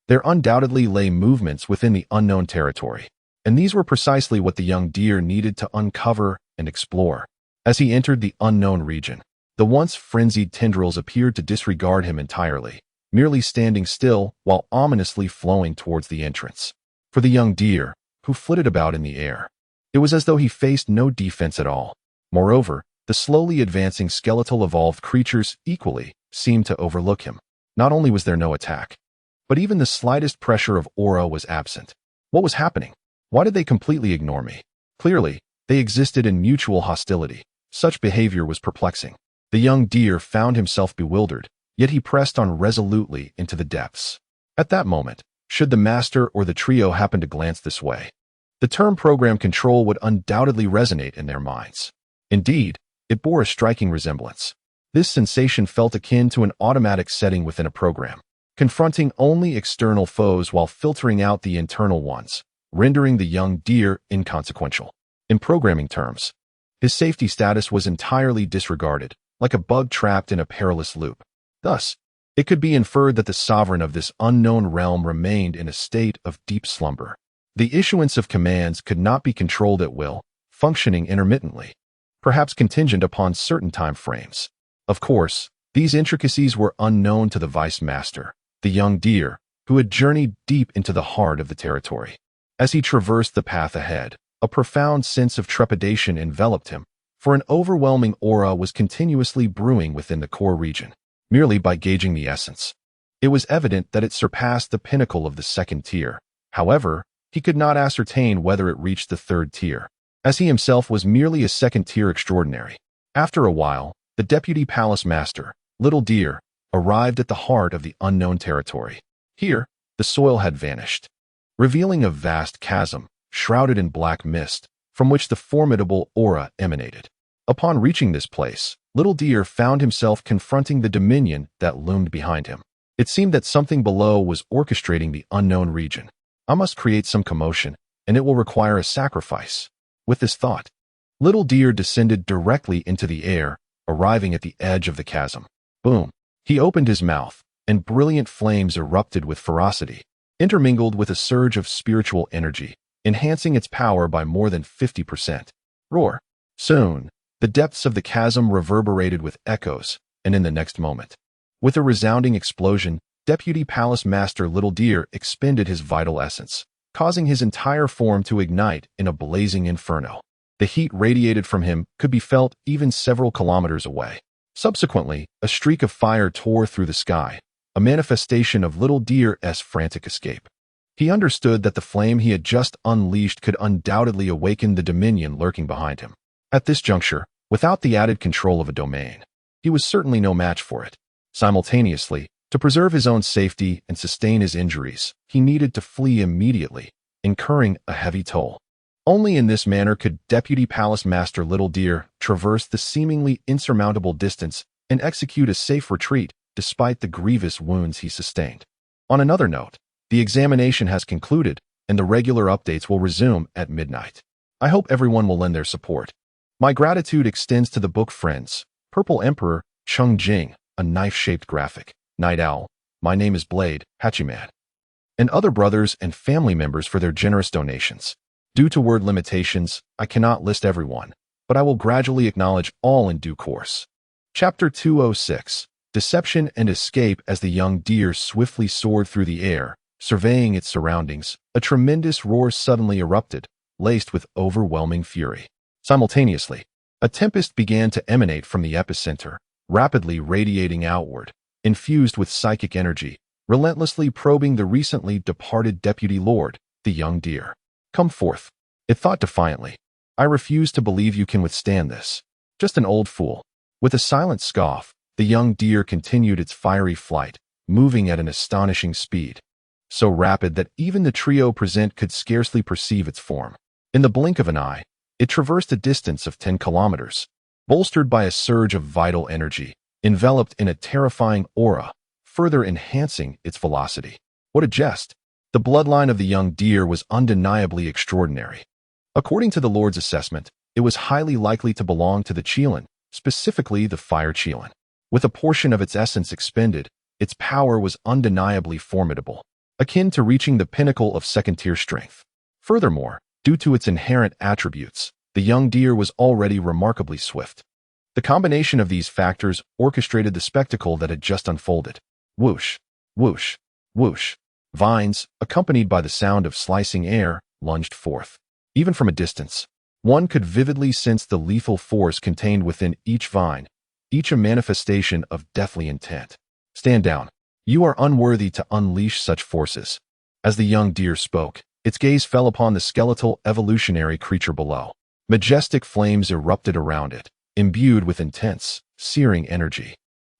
there undoubtedly lay movements within the unknown territory, and these were precisely what the young deer needed to uncover and explore. As he entered the unknown region, the once frenzied tendrils appeared to disregard him entirely, merely standing still while ominously flowing towards the entrance. For the young deer, who flitted about in the air, it was as though he faced no defense at all. Moreover, the slowly advancing skeletal evolved creatures equally seemed to overlook him. Not only was there no attack, but even the slightest pressure of aura was absent. What was happening? Why did they completely ignore me? Clearly, they existed in mutual hostility. Such behavior was perplexing. The young deer found himself bewildered, yet he pressed on resolutely into the depths. At that moment, should the master or the trio happen to glance this way, the term program control would undoubtedly resonate in their minds. Indeed, it bore a striking resemblance. This sensation felt akin to an automatic setting within a program, confronting only external foes while filtering out the internal ones, rendering the young deer inconsequential. In programming terms, his safety status was entirely disregarded, like a bug trapped in a perilous loop. Thus, it could be inferred that the sovereign of this unknown realm remained in a state of deep slumber. The issuance of commands could not be controlled at will, functioning intermittently, perhaps contingent upon certain time frames. Of course, these intricacies were unknown to the Vice Master, the young deer, who had journeyed deep into the heart of the territory. As he traversed the path ahead, a profound sense of trepidation enveloped him, for an overwhelming aura was continuously brewing within the core region. Merely by gauging the essence, it was evident that it surpassed the pinnacle of the second tier. However, he could not ascertain whether it reached the third tier, as he himself was merely a second-tier extraordinary. After a while, the Deputy Palace Master, Little Deer, arrived at the heart of the unknown territory. Here, the soil had vanished, revealing a vast chasm shrouded in black mist from which the formidable aura emanated. Upon reaching this place, Little Deer found himself confronting the dominion that loomed behind him. It seemed that something below was orchestrating the unknown region. I must create some commotion, and it will require a sacrifice. With this thought, Little Deer descended directly into the air, arriving at the edge of the chasm. Boom! He opened his mouth, and brilliant flames erupted with ferocity, intermingled with a surge of spiritual energy, enhancing its power by more than 50%. Roar! Soon, the depths of the chasm reverberated with echoes, and in the next moment, with a resounding explosion, Deputy Palace Master Little Deer expended his vital essence, causing his entire form to ignite in a blazing inferno. The heat radiated from him could be felt even several kilometers away. Subsequently, a streak of fire tore through the sky, a manifestation of Little Deer's frantic escape. He understood that the flame he had just unleashed could undoubtedly awaken the dominion lurking behind him. At this juncture, without the added control of a domain, he was certainly no match for it. Simultaneously, to preserve his own safety and sustain his injuries, he needed to flee immediately, incurring a heavy toll. Only in this manner could Deputy Palace Master Little Deer traverse the seemingly insurmountable distance and execute a safe retreat despite the grievous wounds he sustained. On another note, the examination has concluded, and the regular updates will resume at midnight. I hope everyone will lend their support. My gratitude extends to the book friends, Purple Emperor, Chung Jing, a knife-shaped graphic, Night Owl, My Name is Blade, Hachiman, and other brothers and family members for their generous donations. Due to word limitations, I cannot list everyone, but I will gradually acknowledge all in due course. Chapter 206, Deception and Escape. As the young deer swiftly soared through the air, surveying its surroundings, a tremendous roar suddenly erupted, laced with overwhelming fury. Simultaneously, a tempest began to emanate from the epicenter, rapidly radiating outward, infused with psychic energy, relentlessly probing the recently departed Deputy Lord, the young deer. Come forth, it thought defiantly. I refuse to believe you can withstand this. Just an old fool. With a silent scoff, the young deer continued its fiery flight, moving at an astonishing speed, so rapid that even the trio present could scarcely perceive its form. In the blink of an eye, it traversed a distance of 10 kilometers, bolstered by a surge of vital energy, enveloped in a terrifying aura, further enhancing its velocity. What a jest! The bloodline of the young deer was undeniably extraordinary. According to the Lord's assessment, it was highly likely to belong to the Qilin, specifically the Fire Qilin. With a portion of its essence expended, its power was undeniably formidable, akin to reaching the pinnacle of second-tier strength. Furthermore, due to its inherent attributes, the young deer was already remarkably swift. The combination of these factors orchestrated the spectacle that had just unfolded. Whoosh, whoosh, whoosh. Vines, accompanied by the sound of slicing air, lunged forth. Even from a distance, one could vividly sense the lethal force contained within each vine, each a manifestation of deathly intent. Stand down. You are unworthy to unleash such forces. As the young deer spoke, its gaze fell upon the skeletal evolutionary creature below. Majestic flames erupted around it, imbued with intense, searing energy,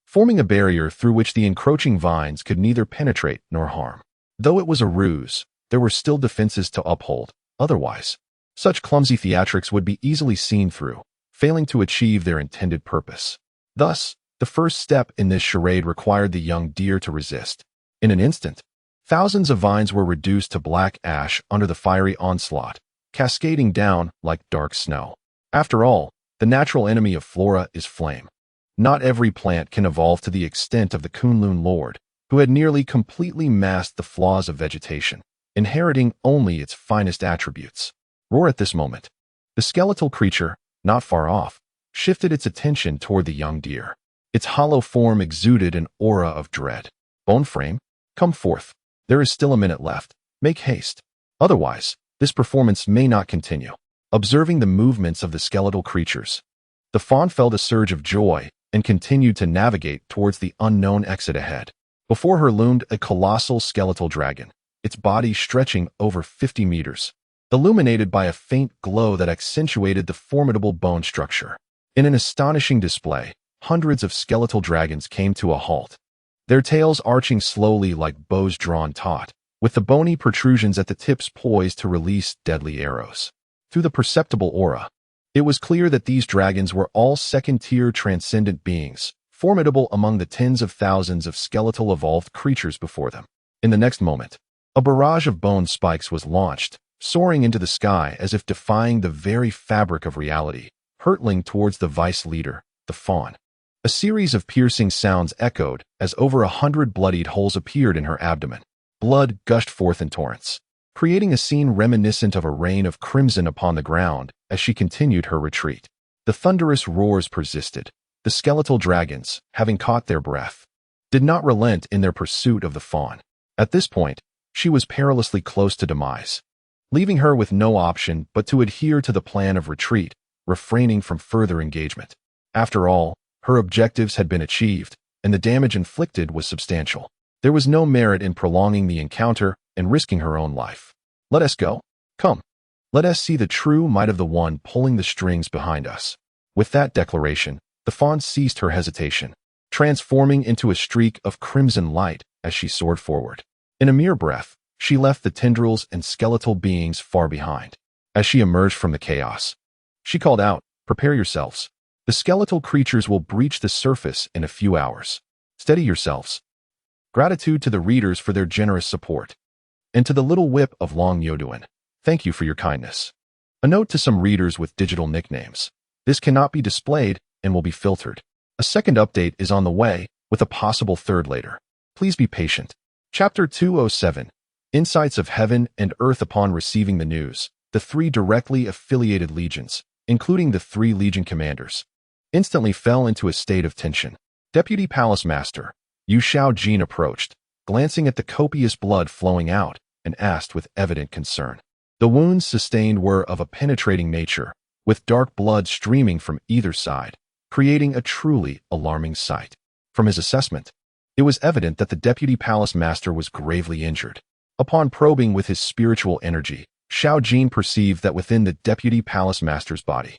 forming a barrier through which the encroaching vines could neither penetrate nor harm. Though it was a ruse, there were still defenses to uphold. Otherwise, such clumsy theatrics would be easily seen through, failing to achieve their intended purpose. Thus, the first step in this charade required the young deer to resist. In an instant, thousands of vines were reduced to black ash under the fiery onslaught, cascading down like dark snow. After all, the natural enemy of flora is flame. Not every plant can evolve to the extent of the Kunlun Lord, who had nearly completely masked the flaws of vegetation, inheriting only its finest attributes. Roar! At this moment, the skeletal creature, not far off, shifted its attention toward the young deer. Its hollow form exuded an aura of dread. Bone frame, come forth. There is still a minute left. Make haste. Otherwise, this performance may not continue. Observing the movements of the skeletal creatures, the fawn felt a surge of joy and continued to navigate towards the unknown exit ahead. Before her loomed a colossal skeletal dragon, its body stretching over 50 meters, illuminated by a faint glow that accentuated the formidable bone structure. In an astonishing display, hundreds of skeletal dragons came to a halt, their tails arching slowly like bows drawn taut, with the bony protrusions at the tips poised to release deadly arrows. Through the perceptible aura, it was clear that these dragons were all second-tier transcendent beings, formidable among the tens of thousands of skeletal evolved creatures before them. In the next moment, a barrage of bone spikes was launched, soaring into the sky as if defying the very fabric of reality, hurtling towards the vice leader, the fawn. A series of piercing sounds echoed as over 100 bloodied holes appeared in her abdomen. Blood gushed forth in torrents, creating a scene reminiscent of a rain of crimson upon the ground as she continued her retreat. The thunderous roars persisted. The skeletal dragons, having caught their breath, did not relent in their pursuit of the fawn. At this point, she was perilously close to demise, leaving her with no option but to adhere to the plan of retreat, refraining from further engagement. After all, her objectives had been achieved, and the damage inflicted was substantial. There was no merit in prolonging the encounter and risking her own life. Let us go. Come. Let us see the true might of the one pulling the strings behind us. With that declaration, the fawn ceased her hesitation, transforming into a streak of crimson light as she soared forward. In a mere breath, she left the tendrils and skeletal beings far behind. As she emerged from the chaos, she called out, "Prepare yourselves. The skeletal creatures will breach the surface in a few hours. Steady yourselves." Gratitude to the readers for their generous support. And to the little whip of Long Yoduan, thank you for your kindness. A note to some readers with digital nicknames. This cannot be displayed and will be filtered. A second update is on the way, with a possible third later. Please be patient. Chapter 207. Insights of Heaven and Earth. Upon receiving the news, the 3 directly affiliated legions, including the 3 legion commanders, instantly fell into a state of tension. Deputy Palace Master Yu Shaojin approached, glancing at the copious blood flowing out, and asked with evident concern. The wounds sustained were of a penetrating nature, with dark blood streaming from either side, creating a truly alarming sight. From his assessment, it was evident that the Deputy Palace Master was gravely injured. Upon probing with his spiritual energy, Shaojin perceived that within the Deputy Palace Master's body,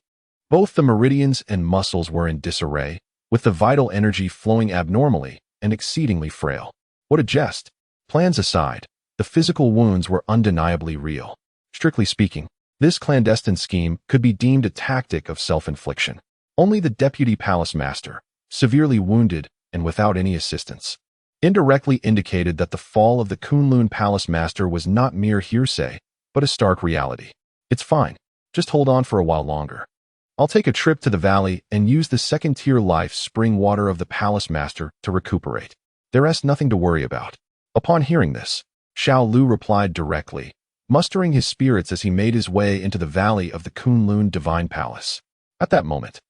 both the meridians and muscles were in disarray, with the vital energy flowing abnormally and exceedingly frail. What a jest! Plans aside, the physical wounds were undeniably real. Strictly speaking, this clandestine scheme could be deemed a tactic of self-infliction. Only the Deputy Palace Master, severely wounded and without any assistance, indirectly indicated that the fall of the Kunlun Palace Master was not mere hearsay, but a stark reality. It's fine. Just hold on for a while longer. I'll take a trip to the valley and use the second-tier life spring water of the Palace Master to recuperate. There's nothing to worry about. Upon hearing this, Xiao Lu replied directly, mustering his spirits as he made his way into the valley of the Kunlun Divine Palace. At that moment,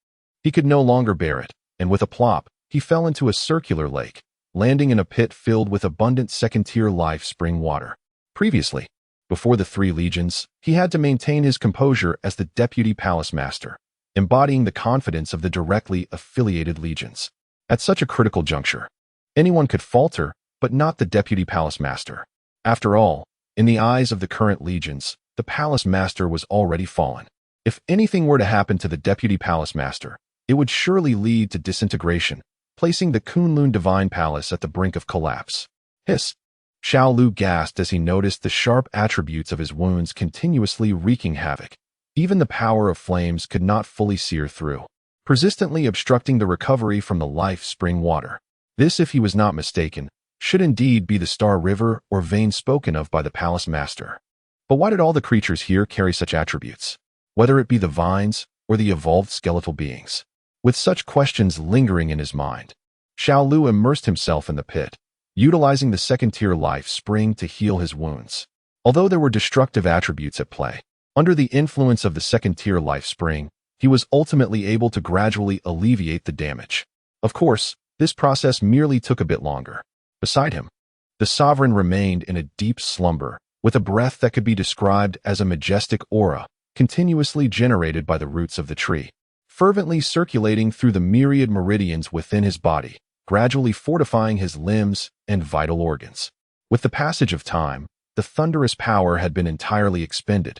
he could no longer bear it, and with a plop, he fell into a circular lake, landing in a pit filled with abundant second-tier life spring water. Previously, before the 3 legions, he had to maintain his composure as the Deputy Palace Master, embodying the confidence of the directly affiliated legions. At such a critical juncture, anyone could falter, but not the Deputy Palace Master. After all, in the eyes of the current legions, the Palace Master was already fallen. If anything were to happen to the Deputy Palace Master, it would surely lead to disintegration, placing the Kunlun Divine Palace at the brink of collapse. Hiss! Xiao Lu gasped as he noticed the sharp attributes of his wounds continuously wreaking havoc. Even the power of flames could not fully sear through, persistently obstructing the recovery from the life spring water. This, if he was not mistaken, should indeed be the Star River or vein spoken of by the Palace Master. But why did all the creatures here carry such attributes, whether it be the vines or the evolved skeletal beings? With such questions lingering in his mind, Xiao Lu immersed himself in the pit, utilizing the second-tier life spring to heal his wounds. Although there were destructive attributes at play, under the influence of the second-tier life spring, he was ultimately able to gradually alleviate the damage. Of course, this process merely took a bit longer. Beside him, the sovereign remained in a deep slumber, with a breath that could be described as a majestic aura, continuously generated by the roots of the tree, fervently circulating through the myriad meridians within his body, gradually fortifying his limbs and vital organs. With the passage of time, the thunderous power had been entirely expended,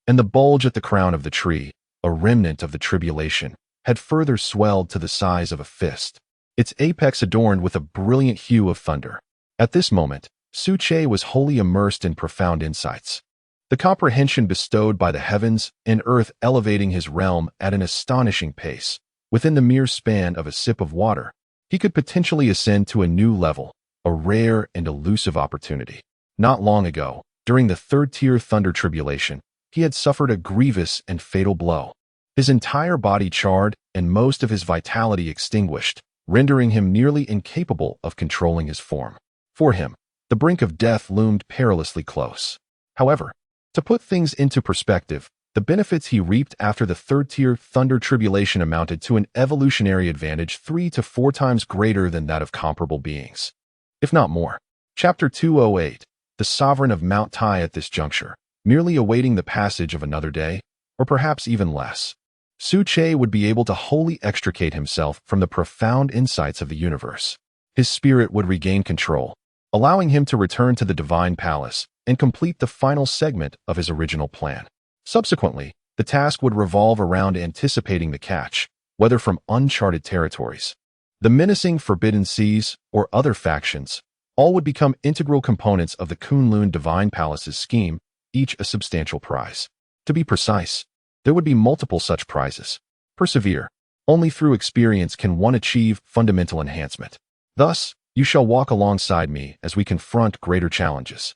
and the bulge at the crown of the tree, a remnant of the tribulation, had further swelled to the size of a fist. its apex adorned with a brilliant hue of thunder. At this moment, Su Che was wholly immersed in profound insights. The comprehension bestowed by the heavens and earth elevating his realm at an astonishing pace. Within the mere span of a sip of water, he could potentially ascend to a new level, a rare and elusive opportunity. Not long ago, during the third-tier thunder tribulation, he had suffered a grievous and fatal blow. His entire body charred and most of his vitality extinguished, rendering him nearly incapable of controlling his form. For him, the brink of death loomed perilously close. However, to put things into perspective, the benefits he reaped after the third-tier thunder tribulation amounted to an evolutionary advantage 3 to 4 times greater than that of comparable beings, if not more. Chapter 208, the Sovereign of Mount Tai at this juncture, merely awaiting the passage of another day, or perhaps even less. Su Che would be able to wholly extricate himself from the profound insights of the universe. His spirit would regain control, allowing him to return to the Divine Palace and complete the final segment of his original plan. Subsequently, the task would revolve around anticipating the catch, whether from uncharted territories, the menacing Forbidden Seas, or other factions. All would become integral components of the Kunlun Divine Palace's scheme, each a substantial prize. To be precise, there would be multiple such prizes. Persevere. Only through experience can one achieve fundamental enhancement. Thus, you shall walk alongside me as we confront greater challenges.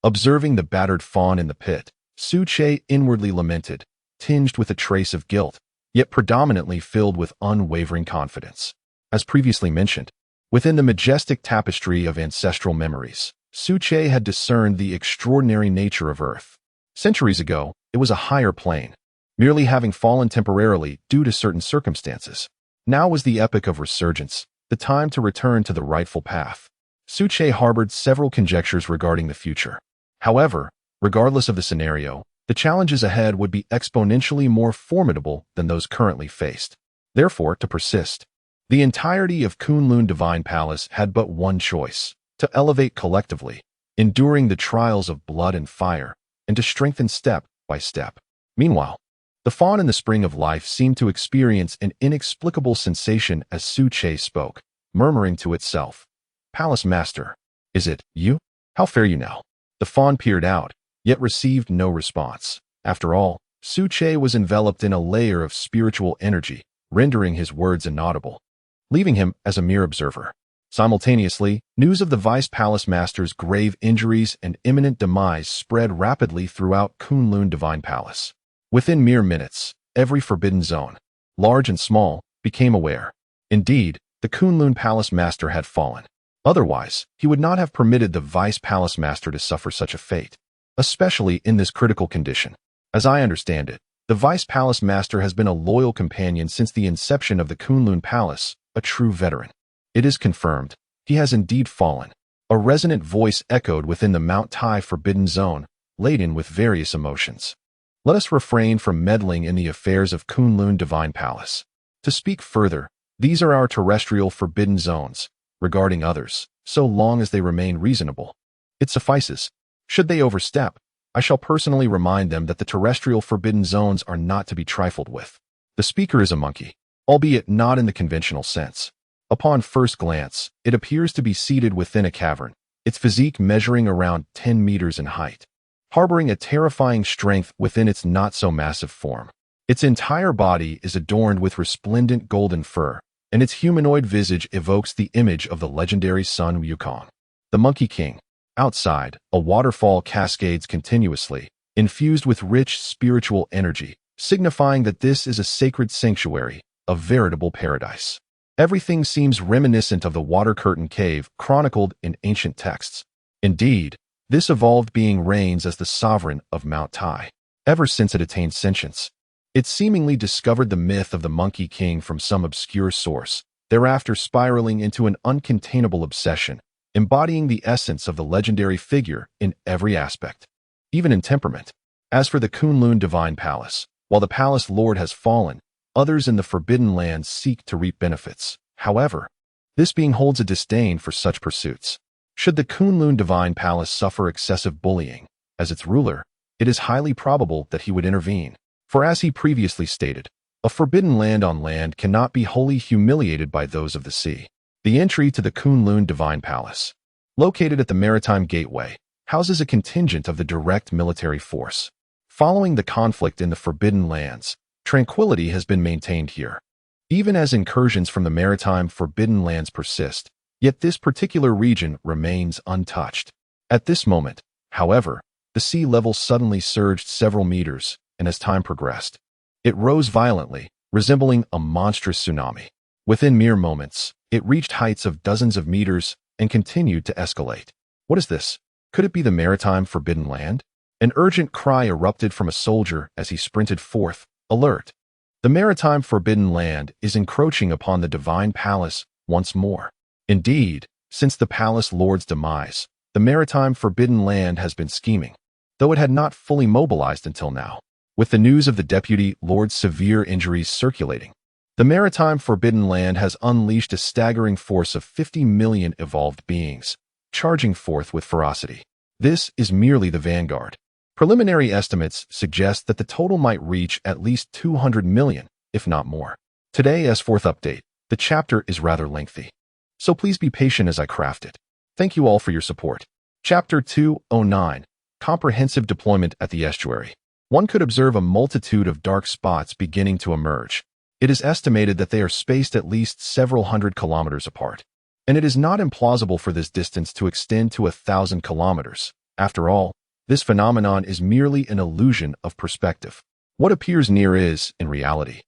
Observing the battered fawn in the pit, Su Che inwardly lamented, tinged with a trace of guilt, yet predominantly filled with unwavering confidence. As previously mentioned, within the majestic tapestry of ancestral memories, Su Che had discerned the extraordinary nature of Earth. Centuries ago, it was a higher plane, merely having fallen temporarily due to certain circumstances. Now was the epoch of resurgence, the time to return to the rightful path. Su Che harbored several conjectures regarding the future. However, regardless of the scenario, the challenges ahead would be exponentially more formidable than those currently faced. Therefore, to persist, the entirety of Kunlun Divine Palace had but one choice: to elevate collectively, enduring the trials of blood and fire, and to strengthen step by step. Meanwhile, the fawn in the spring of life seemed to experience an inexplicable sensation as Su Che spoke, murmuring to itself, "Palace Master, is it you? How fare you now?" The fawn peered out, yet received no response. After all, Su Che was enveloped in a layer of spiritual energy, rendering his words inaudible, leaving him as a mere observer. Simultaneously, news of the Vice Palace Master's grave injuries and imminent demise spread rapidly throughout Kunlun Divine Palace. Within mere minutes, every forbidden zone, large and small, became aware. Indeed, the Kunlun Palace Master had fallen. Otherwise, he would not have permitted the Vice Palace Master to suffer such a fate, especially in this critical condition. As I understand it, the Vice Palace Master has been a loyal companion since the inception of the Kunlun Palace, a true veteran. It is confirmed, he has indeed fallen. A resonant voice echoed within the Mount Tai Forbidden Zone, laden with various emotions. Let us refrain from meddling in the affairs of Kunlun Divine Palace. To speak further, these are our terrestrial forbidden zones. Regarding others, so long as they remain reasonable, it suffices. Should they overstep, I shall personally remind them that the terrestrial forbidden zones are not to be trifled with. The speaker is a monkey, albeit not in the conventional sense. Upon first glance, it appears to be seated within a cavern, its physique measuring around 10 meters in height, harboring a terrifying strength within its not-so-massive form. Its entire body is adorned with resplendent golden fur, and its humanoid visage evokes the image of the legendary Sun Wukong, the Monkey King. Outside, a waterfall cascades continuously, infused with rich spiritual energy, signifying that this is a sacred sanctuary, a veritable paradise. Everything seems reminiscent of the Water Curtain Cave chronicled in ancient texts. Indeed, this evolved being reigns as the sovereign of Mount Tai. Ever since it attained sentience, it seemingly discovered the myth of the Monkey King from some obscure source, thereafter spiraling into an uncontainable obsession, embodying the essence of the legendary figure in every aspect, even in temperament. As for the Kunlun Divine Palace, while the Palace Lord has fallen, others in the Forbidden Lands seek to reap benefits. However, this being holds a disdain for such pursuits. Should the Kunlun Divine Palace suffer excessive bullying, as its ruler, it is highly probable that he would intervene. For as he previously stated, a forbidden land on land cannot be wholly humiliated by those of the sea. The entry to the Kunlun Divine Palace, located at the Maritime Gateway, houses a contingent of the direct military force. Following the conflict in the Forbidden Lands, tranquility has been maintained here. Even as incursions from the maritime Forbidden Lands persist, yet this particular region remains untouched. At this moment, however, the sea level suddenly surged several meters, and as time progressed, it rose violently, resembling a monstrous tsunami. Within mere moments, it reached heights of dozens of meters and continued to escalate. What is this? Could it be the maritime Forbidden Land? An urgent cry erupted from a soldier as he sprinted forth, alert. The maritime Forbidden Land is encroaching upon the Divine Palace once more. Indeed, since the Palace Lord's demise, the maritime Forbidden Land has been scheming, though it had not fully mobilized until now. With the news of the Deputy Lord's severe injuries circulating, the maritime Forbidden Land has unleashed a staggering force of 50 million evolved beings, charging forth with ferocity. This is merely the vanguard. Preliminary estimates suggest that the total might reach at least 200 million, if not more. Today's fourth update, the chapter is rather lengthy, so please be patient as I craft it. Thank you all for your support. Chapter 209, Comprehensive Deployment at the Estuary. One could observe a multitude of dark spots beginning to emerge. It is estimated that they are spaced at least several hundred kilometers apart, and it is not implausible for this distance to extend to 1,000 kilometers. After all, this phenomenon is merely an illusion of perspective. What appears near is, in reality,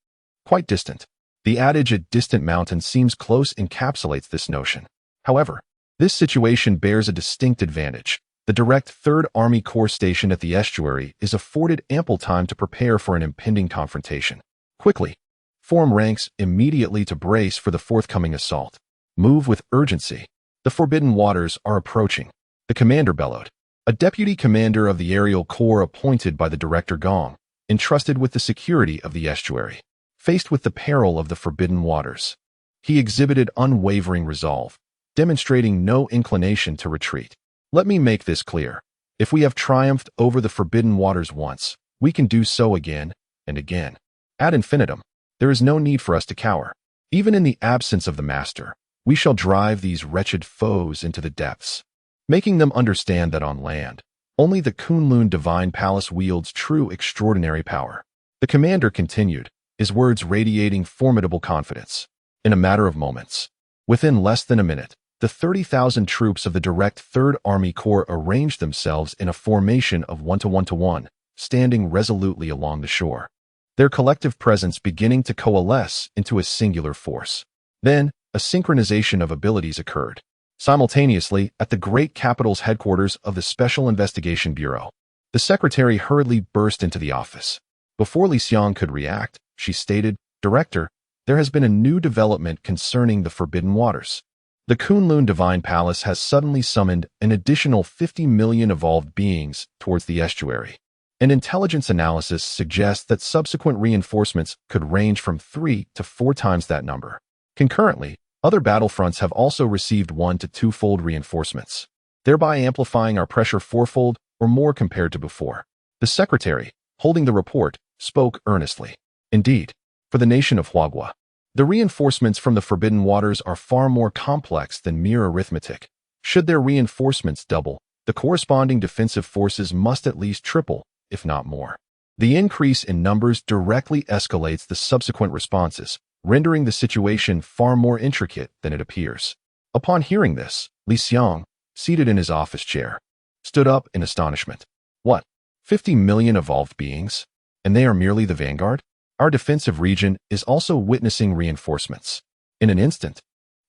quite distant. The adage "a distant mountain seems close" encapsulates this notion. However, this situation bears a distinct advantage. The direct 3rd Army Corps station at the estuary is afforded ample time to prepare for an impending confrontation. Quickly, form ranks immediately to brace for the forthcoming assault. Move with urgency. The Forbidden Waters are approaching. The commander bellowed. A deputy commander of the aerial corps appointed by the Director Gong, entrusted with the security of the estuary. Faced with the peril of the Forbidden Waters, he exhibited unwavering resolve, demonstrating no inclination to retreat. Let me make this clear. If we have triumphed over the Forbidden Waters once, we can do so again and again. Ad infinitum. There is no need for us to cower. Even in the absence of the Master, we shall drive these wretched foes into the depths, making them understand that on land, only the Kunlun Divine Palace wields true extraordinary power. The commander continued, his words radiating formidable confidence. In a matter of moments, within less than a minute, the 30,000 troops of the direct 3rd Army Corps arranged themselves in a formation of 1-to-1-to-1, standing resolutely along the shore, their collective presence beginning to coalesce into a singular force. Then, a synchronization of abilities occurred. Simultaneously, at the great capital's headquarters of the Special Investigation Bureau, the secretary hurriedly burst into the office. Before Li Xiang could react, she stated, "Director, there has been a new development concerning the Forbidden Waters. The Kunlun Divine Palace has suddenly summoned an additional 50 million evolved beings towards the estuary. An intelligence analysis suggests that subsequent reinforcements could range from 3 to 4 times that number. Concurrently, other battlefronts have also received 1 to 2-fold reinforcements, thereby amplifying our pressure 4-fold or more compared to before." The secretary, holding the report, spoke earnestly. Indeed, for the nation of Huagua, the reinforcements from the Forbidden Waters are far more complex than mere arithmetic. Should their reinforcements double, the corresponding defensive forces must at least triple, if not more. The increase in numbers directly escalates the subsequent responses, rendering the situation far more intricate than it appears. Upon hearing this, Li Xiang, seated in his office chair, stood up in astonishment. What? 50 million evolved beings? And they are merely the vanguard? Our defensive region is also witnessing reinforcements. In an instant,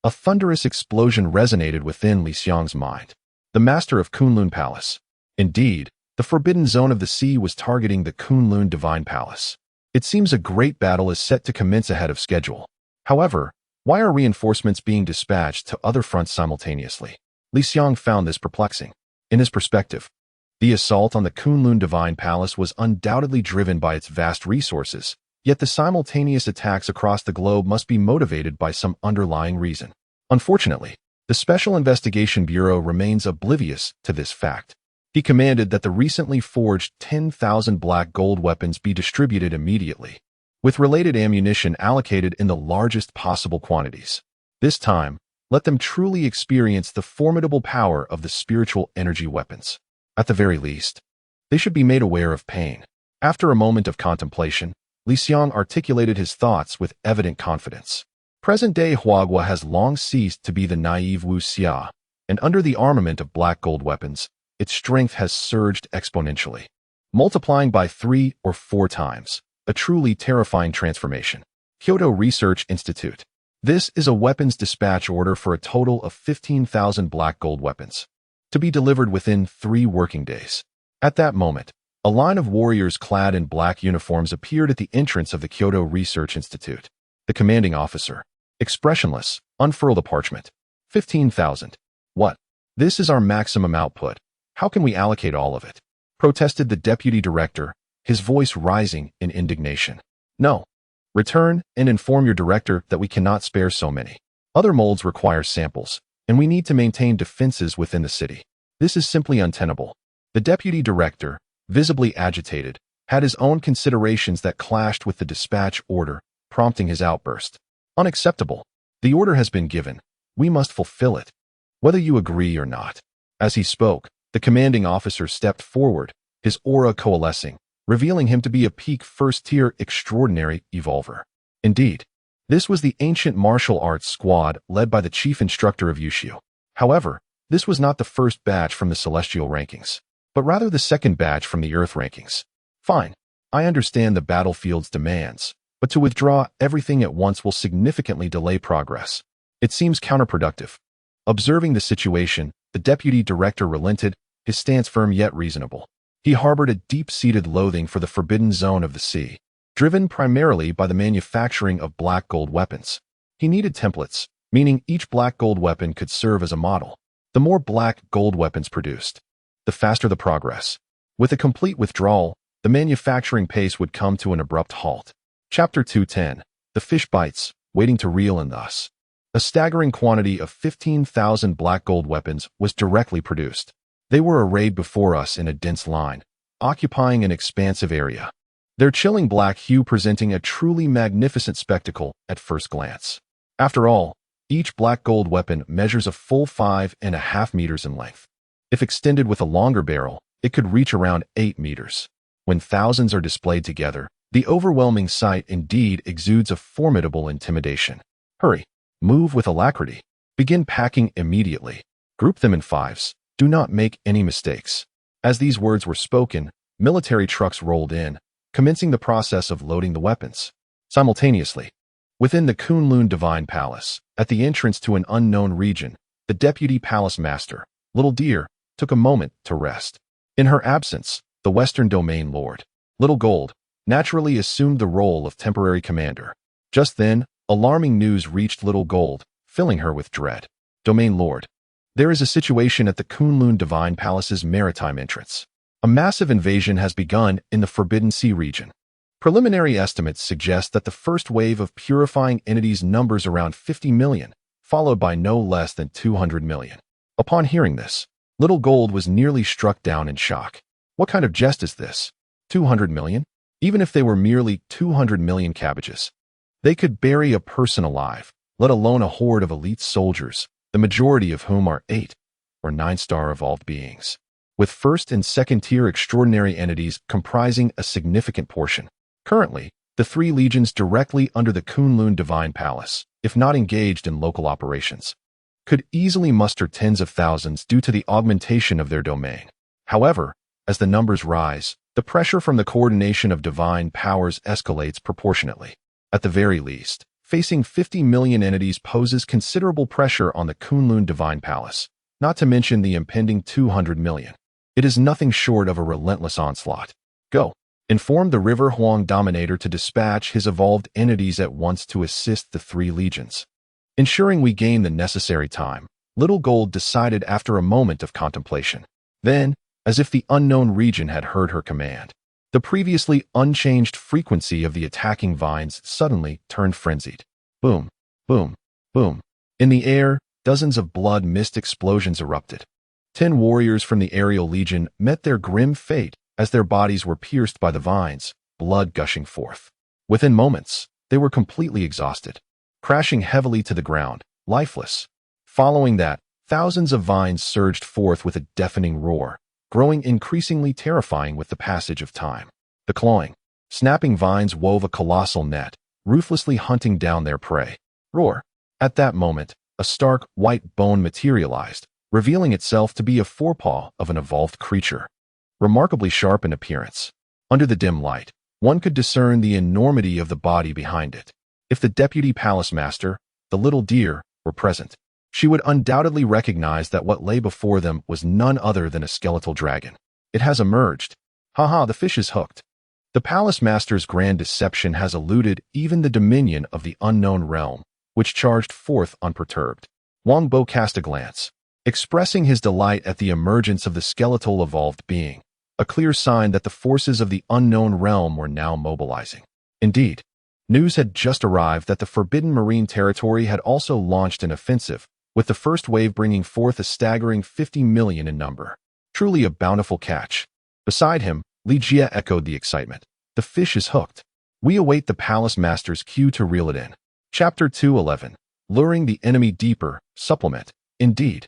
a thunderous explosion resonated within Li Xiang's mind. The master of Kunlun Palace. Indeed, the forbidden zone of the sea was targeting the Kunlun Divine Palace. It seems a great battle is set to commence ahead of schedule. However, why are reinforcements being dispatched to other fronts simultaneously? Li Xiang found this perplexing. In his perspective, the assault on the Kunlun Divine Palace was undoubtedly driven by its vast resources, yet the simultaneous attacks across the globe must be motivated by some underlying reason. Unfortunately, the Special Investigation Bureau remains oblivious to this fact. He commanded that the recently forged 10,000 black gold weapons be distributed immediately, with related ammunition allocated in the largest possible quantities. This time, Let them truly experience the formidable power of the spiritual energy weapons. At the very least, they should be made aware of pain. After a moment of contemplation, Li Xiang articulated his thoughts with evident confidence. Present-day Huagua has long ceased to be the naive Wu Xia, and under the armament of black gold weapons, its strength has surged exponentially, multiplying by 3 or 4 times, a truly terrifying transformation. Kyoto Research Institute. This is a weapons dispatch order for a total of 15,000 black gold weapons, to be delivered within 3 working days. At that moment, a line of warriors clad in black uniforms appeared at the entrance of the Kyoto Research Institute. The commanding officer, expressionless, unfurled a parchment. 15,000. What? This is our maximum output. How can we allocate all of it? Protested the deputy director, his voice rising in indignation. No. Return and inform your director that we cannot spare so many. Other molds require samples, and we need to maintain defenses within the city. This is simply untenable. The deputy director, visibly agitated, had his own considerations that clashed with the dispatch order, prompting his outburst. Unacceptable. The order has been given. We must fulfill it, whether you agree or not. As he spoke, the commanding officer stepped forward, his aura coalescing, revealing him to be a peak first-tier extraordinary evolver. Indeed, this was the ancient martial arts squad led by the chief instructor of Yushu. However, this was not the first batch from the celestial rankings, but rather the second batch from the earth rankings. Fine, I understand the battlefield's demands, but to withdraw everything at once will significantly delay progress. It seems counterproductive. Observing the situation, the deputy director relented, his stance firm yet reasonable. He harbored a deep-seated loathing for the forbidden zone of the sea, driven primarily by the manufacturing of black gold weapons. He needed templates, meaning each black gold weapon could serve as a model. The more black gold weapons produced, the faster the progress. With a complete withdrawal, the manufacturing pace would come to an abrupt halt. Chapter 210. The fish bites, waiting to reel, and thus a staggering quantity of 15,000 black gold weapons was directly produced. They were arrayed before us in a dense line, occupying an expansive area, their chilling black hue presenting a truly magnificent spectacle at first glance. After all, each black gold weapon measures a full 5.5 meters in length. If extended with a longer barrel, it could reach around 8 meters. When thousands are displayed together, the overwhelming sight indeed exudes a formidable intimidation. Hurry. Move with alacrity. Begin packing immediately. Group them in 5s. Do not make any mistakes. As these words were spoken, military trucks rolled in, commencing the process of loading the weapons. Simultaneously, within the Kunlun Divine Palace, at the entrance to an unknown region, the deputy palace master, Little Deer, took a moment to rest. In her absence, the Western Domain Lord, Little Gold, naturally assumed the role of temporary commander. Just then, alarming news reached Little Gold, filling her with dread. Domain Lord. There is a situation at the Kunlun Divine Palace's maritime entrance. A massive invasion has begun in the Forbidden Sea region. Preliminary estimates suggest that the first wave of purifying entities numbers around 50 million, followed by no less than 200 million. Upon hearing this, Little Gold was nearly struck down in shock. What kind of jest is this? 200 million? Even if they were merely 200 million cabbages, they could bury a person alive, let alone a horde of elite soldiers, the majority of whom are 8 or 9-star evolved beings, with first and second-tier extraordinary entities comprising a significant portion. Currently, the 3 legions directly under the Kunlun Divine Palace, if not engaged in local operations, could easily muster tens of thousands due to the augmentation of their domain. However, as the numbers rise, the pressure from the coordination of divine powers escalates proportionately. At the very least, facing 50 million entities poses considerable pressure on the Kunlun Divine Palace, not to mention the impending 200 million. It is nothing short of a relentless onslaught. Go. Inform the River Huang Dominator to dispatch his evolved entities at once to assist the 3 legions. Ensuring we gain the necessary time, Little Gold decided after a moment of contemplation. Then, as if the unknown region had heard her command, the previously unchanged frequency of the attacking vines suddenly turned frenzied. Boom, boom, boom. In the air, dozens of blood mist explosions erupted. 10 warriors from the Aerial Legion met their grim fate as their bodies were pierced by the vines, blood gushing forth. Within moments, they were completely exhausted, crashing heavily to the ground, lifeless. Following that, thousands of vines surged forth with a deafening roar, growing increasingly terrifying with the passage of time. The clawing, snapping vines wove a colossal net, ruthlessly hunting down their prey. Roar! At that moment, a stark, white bone materialized, revealing itself to be a forepaw of an evolved creature. Remarkably sharp in appearance. Under the dim light, one could discern the enormity of the body behind it. If the deputy palace master, the little deer, were present, she would undoubtedly recognize that what lay before them was none other than a skeletal dragon. It has emerged. Haha, the fish is hooked. The palace master's grand deception has eluded even the dominion of the unknown realm, which charged forth unperturbed. Wang Bo cast a glance, expressing his delight at the emergence of the skeletal evolved being, a clear sign that the forces of the unknown realm were now mobilizing. Indeed, news had just arrived that the Forbidden Marine Territory had also launched an offensive, with the first wave bringing forth a staggering 50 million in number. Truly a bountiful catch. Beside him, Li Jie echoed the excitement. The fish is hooked. We await the palace master's cue to reel it in. Chapter 211. Luring the enemy deeper. Supplement. Indeed,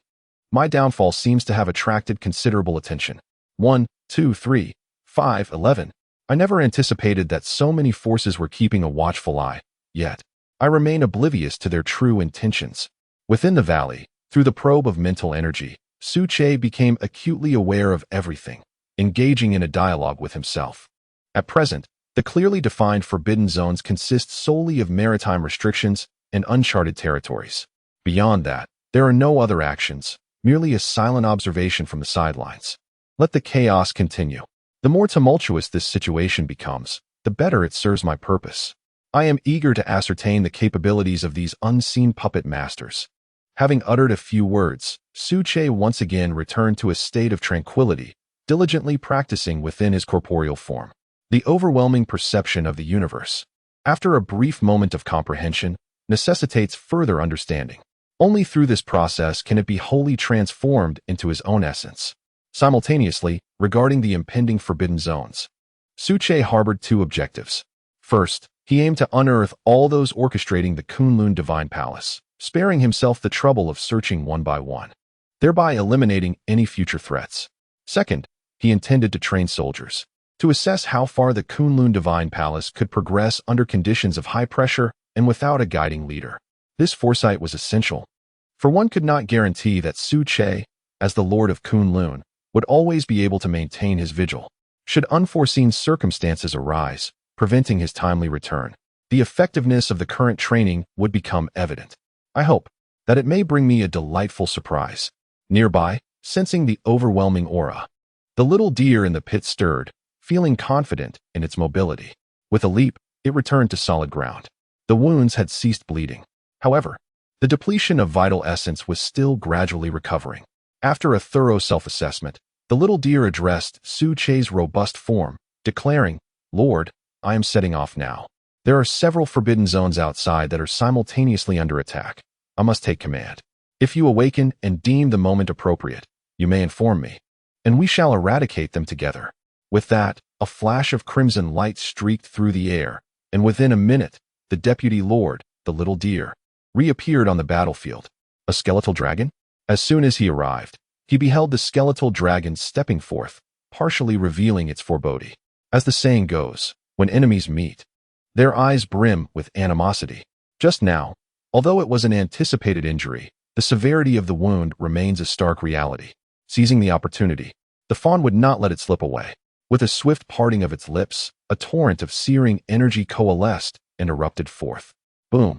my downfall seems to have attracted considerable attention. 1, 2, 3, 5, 11. I never anticipated that so many forces were keeping a watchful eye, yet I remain oblivious to their true intentions. Within the valley, through the probe of mental energy, Su Che became acutely aware of everything, engaging in a dialogue with himself. At present, the clearly defined forbidden zones consist solely of maritime restrictions and uncharted territories. Beyond that, there are no other actions, merely a silent observation from the sidelines. Let the chaos continue. The more tumultuous this situation becomes, the better it serves my purpose. I am eager to ascertain the capabilities of these unseen puppet masters. Having uttered a few words, Su Che once again returned to a state of tranquility, diligently practicing within his corporeal form. The overwhelming perception of the universe, after a brief moment of comprehension, necessitates further understanding. Only through this process can it be wholly transformed into his own essence. Simultaneously, regarding the impending forbidden zones, Su Che harbored two objectives. First, he aimed to unearth all those orchestrating the Kunlun Divine Palace, sparing himself the trouble of searching one by one, thereby eliminating any future threats. Second, he intended to train soldiers, to assess how far the Kunlun Divine Palace could progress under conditions of high pressure and without a guiding leader. This foresight was essential, for one could not guarantee that Su Che, as the Lord of Kunlun, would always be able to maintain his vigil. Should unforeseen circumstances arise, preventing his timely return, the effectiveness of the current training would become evident. I hope that it may bring me a delightful surprise. Nearby, sensing the overwhelming aura, the little deer in the pit stirred, feeling confident in its mobility. With a leap, it returned to solid ground. The wounds had ceased bleeding. However, the depletion of vital essence was still gradually recovering. After a thorough self-assessment, the little deer addressed Su Che's robust form, declaring, "Lord, I am setting off now. There are several forbidden zones outside that are simultaneously under attack. I must take command. If you awaken and deem the moment appropriate, you may inform me, and we shall eradicate them together." With that, a flash of crimson light streaked through the air, and within a minute, the deputy lord, the little deer, reappeared on the battlefield. A skeletal dragon? As soon as he arrived, he beheld the skeletal dragon stepping forth, partially revealing its foreboding. As the saying goes, when enemies meet, their eyes brim with animosity. Just now, although it was an anticipated injury, the severity of the wound remains a stark reality. Seizing the opportunity, the fawn would not let it slip away. With a swift parting of its lips, a torrent of searing energy coalesced and erupted forth. Boom!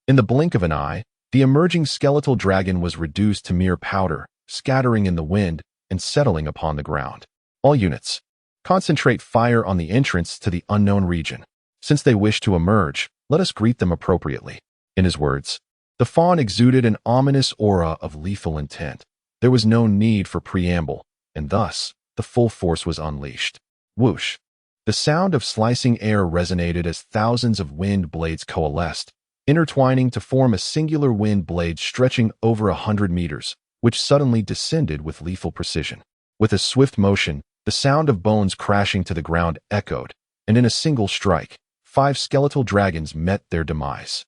In the blink of an eye, the emerging skeletal dragon was reduced to mere powder, scattering in the wind and settling upon the ground. All units, concentrate fire on the entrance to the unknown region. Since they wish to emerge, let us greet them appropriately. In his words, the fawn exuded an ominous aura of lethal intent. There was no need for preamble, and thus, the full force was unleashed. Whoosh! The sound of slicing air resonated as thousands of wind blades coalesced, intertwining to form a singular wind blade stretching over 100 meters, which suddenly descended with lethal precision. With a swift motion, the sound of bones crashing to the ground echoed, and in a single strike, 5 skeletal dragons met their demise.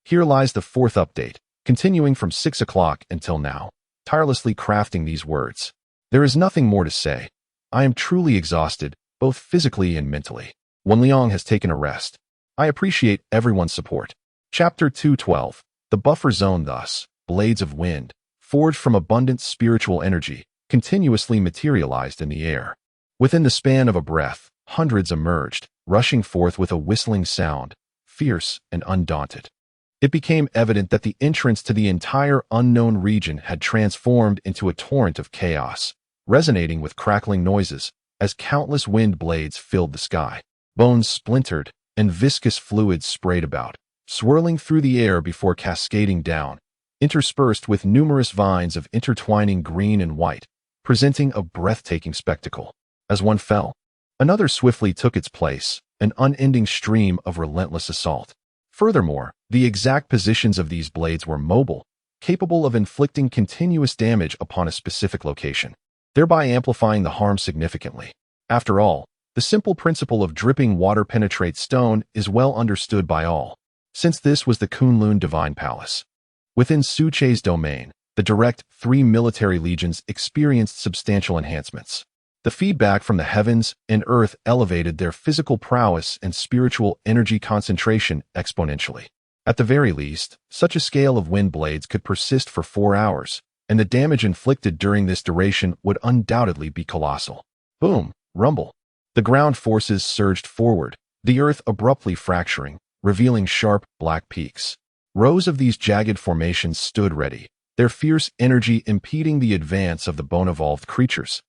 Here lies the fourth update. continuing from 6 o'clock until now, tirelessly crafting these words. There is nothing more to say. I am truly exhausted, both physically and mentally. Wen Liang has taken a rest. I appreciate everyone's support. Chapter 212. The Buffer Zone. Thus, blades of wind, forged from abundant spiritual energy, continuously materialized in the air. Within the span of a breath, hundreds emerged, rushing forth with a whistling sound, fierce and undaunted. It became evident that the entrance to the entire unknown region had transformed into a torrent of chaos, resonating with crackling noises as countless wind blades filled the sky. Bones splintered, and viscous fluids sprayed about, swirling through the air before cascading down, interspersed with numerous vines of intertwining green and white, presenting a breathtaking spectacle. As one fell, another swiftly took its place, an unending stream of relentless assault. Furthermore, the exact positions of these blades were mobile, capable of inflicting continuous damage upon a specific location, thereby amplifying the harm significantly. After all, the simple principle of dripping water penetrates stone is well understood by all, since this was the Kunlun Divine Palace. Within Suche's domain, the direct 3 military legions experienced substantial enhancements. The feedback from the heavens and earth elevated their physical prowess and spiritual energy concentration exponentially. At the very least, such a scale of wind blades could persist for 4 hours, and the damage inflicted during this duration would undoubtedly be colossal. Boom, rumble. The ground forces surged forward, the earth abruptly fracturing, revealing sharp, black peaks. Rows of these jagged formations stood ready, their fierce energy impeding the advance of the bone-evolved creatures,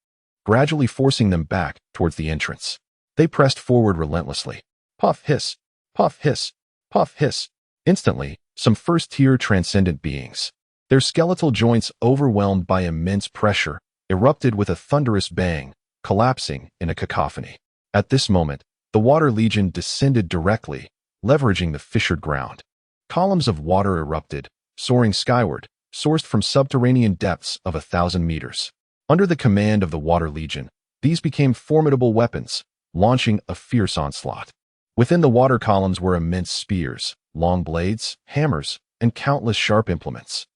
gradually forcing them back towards the entrance. They pressed forward relentlessly. Puff, hiss, puff, hiss, puff, hiss. Instantly, some first-tier transcendent beings, their skeletal joints overwhelmed by immense pressure, erupted with a thunderous bang, collapsing in a cacophony. At this moment, the Water Legion descended directly, leveraging the fissured ground. Columns of water erupted, soaring skyward, sourced from subterranean depths of 1,000 meters. Under the command of the Water Legion, these became formidable weapons, launching a fierce onslaught. Within the water columns were immense spears, long blades, hammers, and countless sharp implements.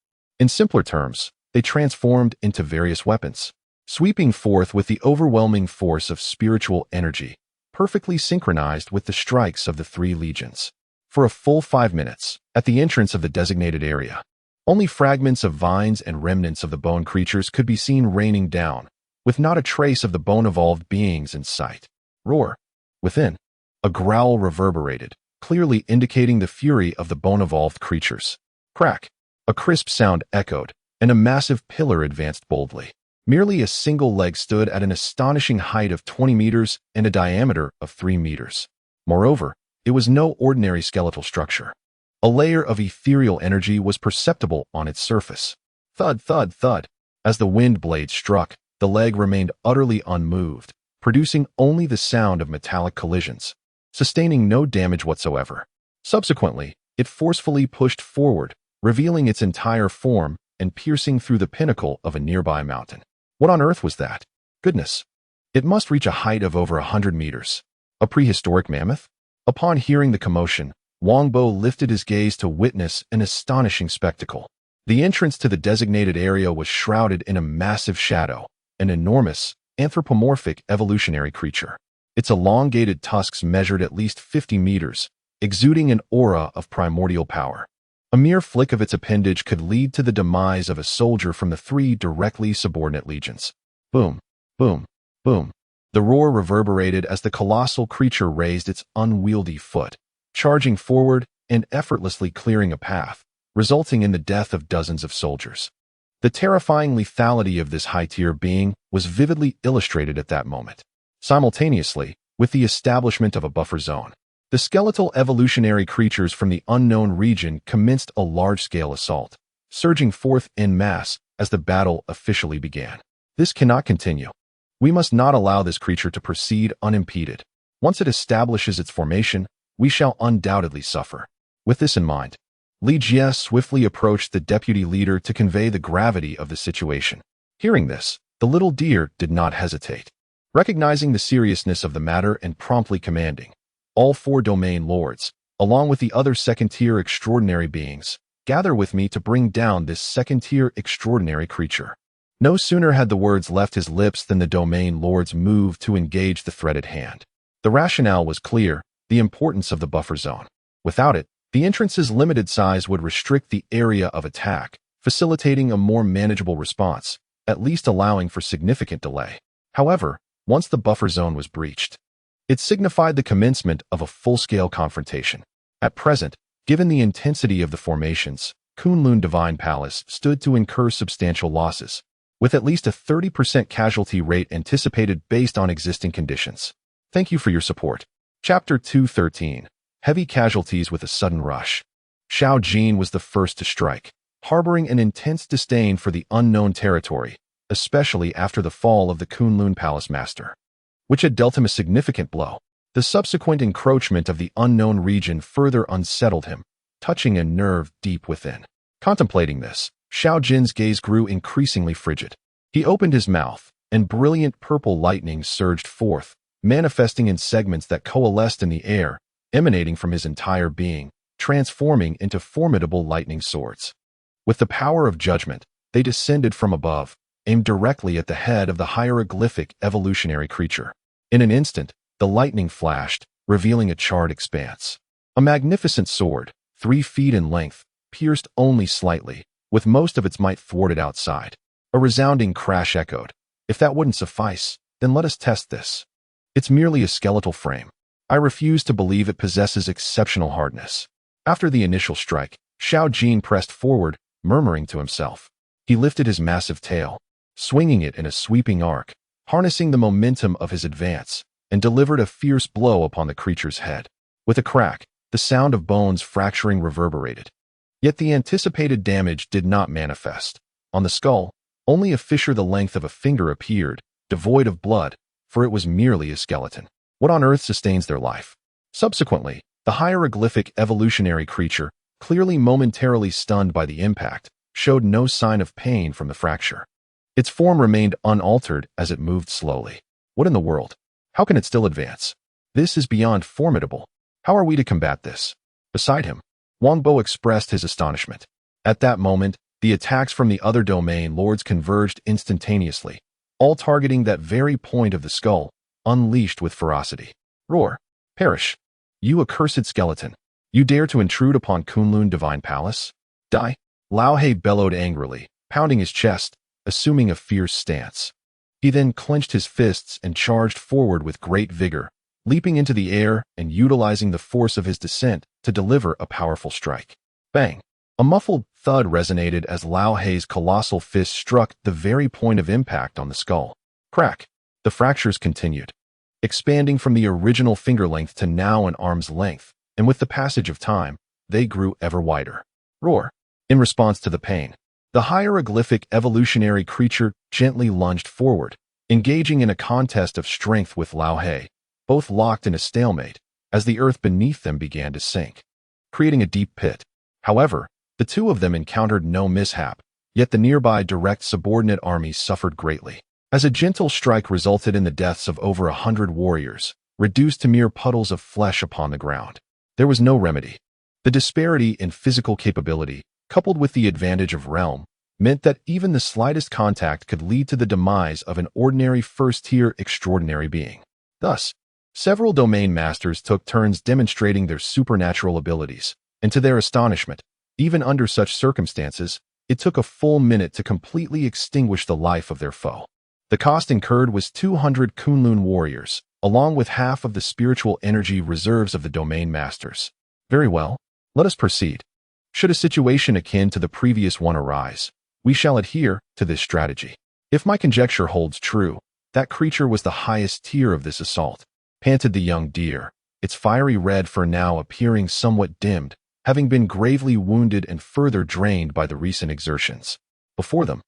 In simpler terms, they transformed into various weapons, sweeping forth with the overwhelming force of spiritual energy, perfectly synchronized with the strikes of the 3 legions. For a full 5 minutes, at the entrance of the designated area, only fragments of vines and remnants of the bone creatures could be seen raining down, with not a trace of the bone-evolved beings in sight. Roar. Within, a growl reverberated, clearly indicating the fury of the bone-evolved creatures. Crack. A crisp sound echoed, and a massive pillar advanced boldly. Merely a single leg stood at an astonishing height of 20 meters and a diameter of 3 meters. Moreover, it was no ordinary skeletal structure. A layer of ethereal energy was perceptible on its surface. Thud, thud, thud. As the wind blade struck, the leg remained utterly unmoved, producing only the sound of metallic collisions, sustaining no damage whatsoever. Subsequently, it forcefully pushed forward, revealing its entire form and piercing through the pinnacle of a nearby mountain. What on earth was that? Goodness! It must reach a height of over 100 meters. A prehistoric mammoth? Upon hearing the commotion, Wangbo lifted his gaze to witness an astonishing spectacle. The entrance to the designated area was shrouded in a massive shadow, an enormous, anthropomorphic evolutionary creature. Its elongated tusks measured at least 50 meters, exuding an aura of primordial power. A mere flick of its appendage could lead to the demise of a soldier from the 3 directly subordinate legions. Boom, boom, boom. The roar reverberated as the colossal creature raised its unwieldy foot, charging forward and effortlessly clearing a path, resulting in the death of dozens of soldiers. The terrifying lethality of this high-tier being was vividly illustrated at that moment. Simultaneously, with the establishment of a buffer zone, the skeletal evolutionary creatures from the unknown region commenced a large-scale assault, surging forth en masse as the battle officially began. This cannot continue. We must not allow this creature to proceed unimpeded. Once it establishes its formation, we shall undoubtedly suffer. With this in mind, Li Jie swiftly approached the deputy leader to convey the gravity of the situation. Hearing this, the little deer did not hesitate. Recognizing the seriousness of the matter and promptly commanding, all 4 domain lords, along with the other second-tier extraordinary beings, gather with me to bring down this second-tier extraordinary creature." No sooner had the words left his lips than the domain lords moved to engage the threat at hand. The rationale was clear: the importance of the buffer zone. Without it, the entrance's limited size would restrict the area of attack, facilitating a more manageable response, at least allowing for significant delay. However, once the buffer zone was breached, it signified the commencement of a full-scale confrontation. At present, given the intensity of the formations, Kunlun Divine Palace stood to incur substantial losses, with at least a 30% casualty rate anticipated based on existing conditions. Thank you for your support. Chapter 213. Heavy Casualties with a Sudden Rush. Xiao Jin was the first to strike, harboring an intense disdain for the unknown territory, especially after the fall of the Kunlun Palace Master, which had dealt him a significant blow. The subsequent encroachment of the unknown region further unsettled him, touching a nerve deep within. Contemplating this, Xiao Jin's gaze grew increasingly frigid. He opened his mouth, and brilliant purple lightning surged forth, manifesting in segments that coalesced in the air, emanating from his entire being, transforming into formidable lightning swords. With the power of judgment, they descended from above, aimed directly at the head of the hieroglyphic evolutionary creature. In an instant, the lightning flashed, revealing a charred expanse. A magnificent sword, 3 feet in length, pierced only slightly, with most of its might thwarted outside. A resounding crash echoed. "If that wouldn't suffice, then let us test this. It's merely a skeletal frame. I refuse to believe it possesses exceptional hardness." After the initial strike, Xiao Jin pressed forward, murmuring to himself. He lifted his massive tail, swinging it in a sweeping arc, harnessing the momentum of his advance, and delivered a fierce blow upon the creature's head. With a crack, the sound of bones fracturing reverberated. Yet the anticipated damage did not manifest. On the skull, only a fissure the length of a finger appeared, devoid of blood, for it was merely a skeleton. What on earth sustains their life? Subsequently, the hieroglyphic evolutionary creature, clearly momentarily stunned by the impact, showed no sign of pain from the fracture. Its form remained unaltered as it moved slowly. What in the world? How can it still advance? This is beyond formidable. How are we to combat this? Beside him, Wang Bo expressed his astonishment. At that moment, the attacks from the other domain lords converged instantaneously, all targeting that very point of the skull, unleashed with ferocity. "Roar! Perish! You accursed skeleton! You dare to intrude upon Kunlun Divine Palace? Die!" Lao He bellowed angrily, pounding his chest, assuming a fierce stance. He then clenched his fists and charged forward with great vigor, leaping into the air and utilizing the force of his descent to deliver a powerful strike. Bang! A muffled thud resonated as Lao He's colossal fist struck the very point of impact on the skull. Crack! The fractures continued, expanding from the original finger length to now an arm's length, and with the passage of time, they grew ever wider. Roar! In response to the pain, the hieroglyphic evolutionary creature gently lunged forward, engaging in a contest of strength with Lao He, both locked in a stalemate, as the earth beneath them began to sink, creating a deep pit. However, the two of them encountered no mishap, yet the nearby direct subordinate armies suffered greatly, as a gentle strike resulted in the deaths of over 100 warriors, reduced to mere puddles of flesh upon the ground. There was no remedy. The disparity in physical capability, coupled with the advantage of realm, meant that even the slightest contact could lead to the demise of an ordinary first-tier extraordinary being. Thus, several domain masters took turns demonstrating their supernatural abilities, and to their astonishment, even under such circumstances, it took a full minute to completely extinguish the life of their foe. The cost incurred was 200 Kunlun warriors, along with half of the spiritual energy reserves of the domain masters. Very well, let us proceed. Should a situation akin to the previous one arise, we shall adhere to this strategy. If my conjecture holds true, that creature was the highest tier of this assault, panted the young deer, its fiery red fur now appearing somewhat dimmed, having been gravely wounded and further drained by the recent exertions. Before them,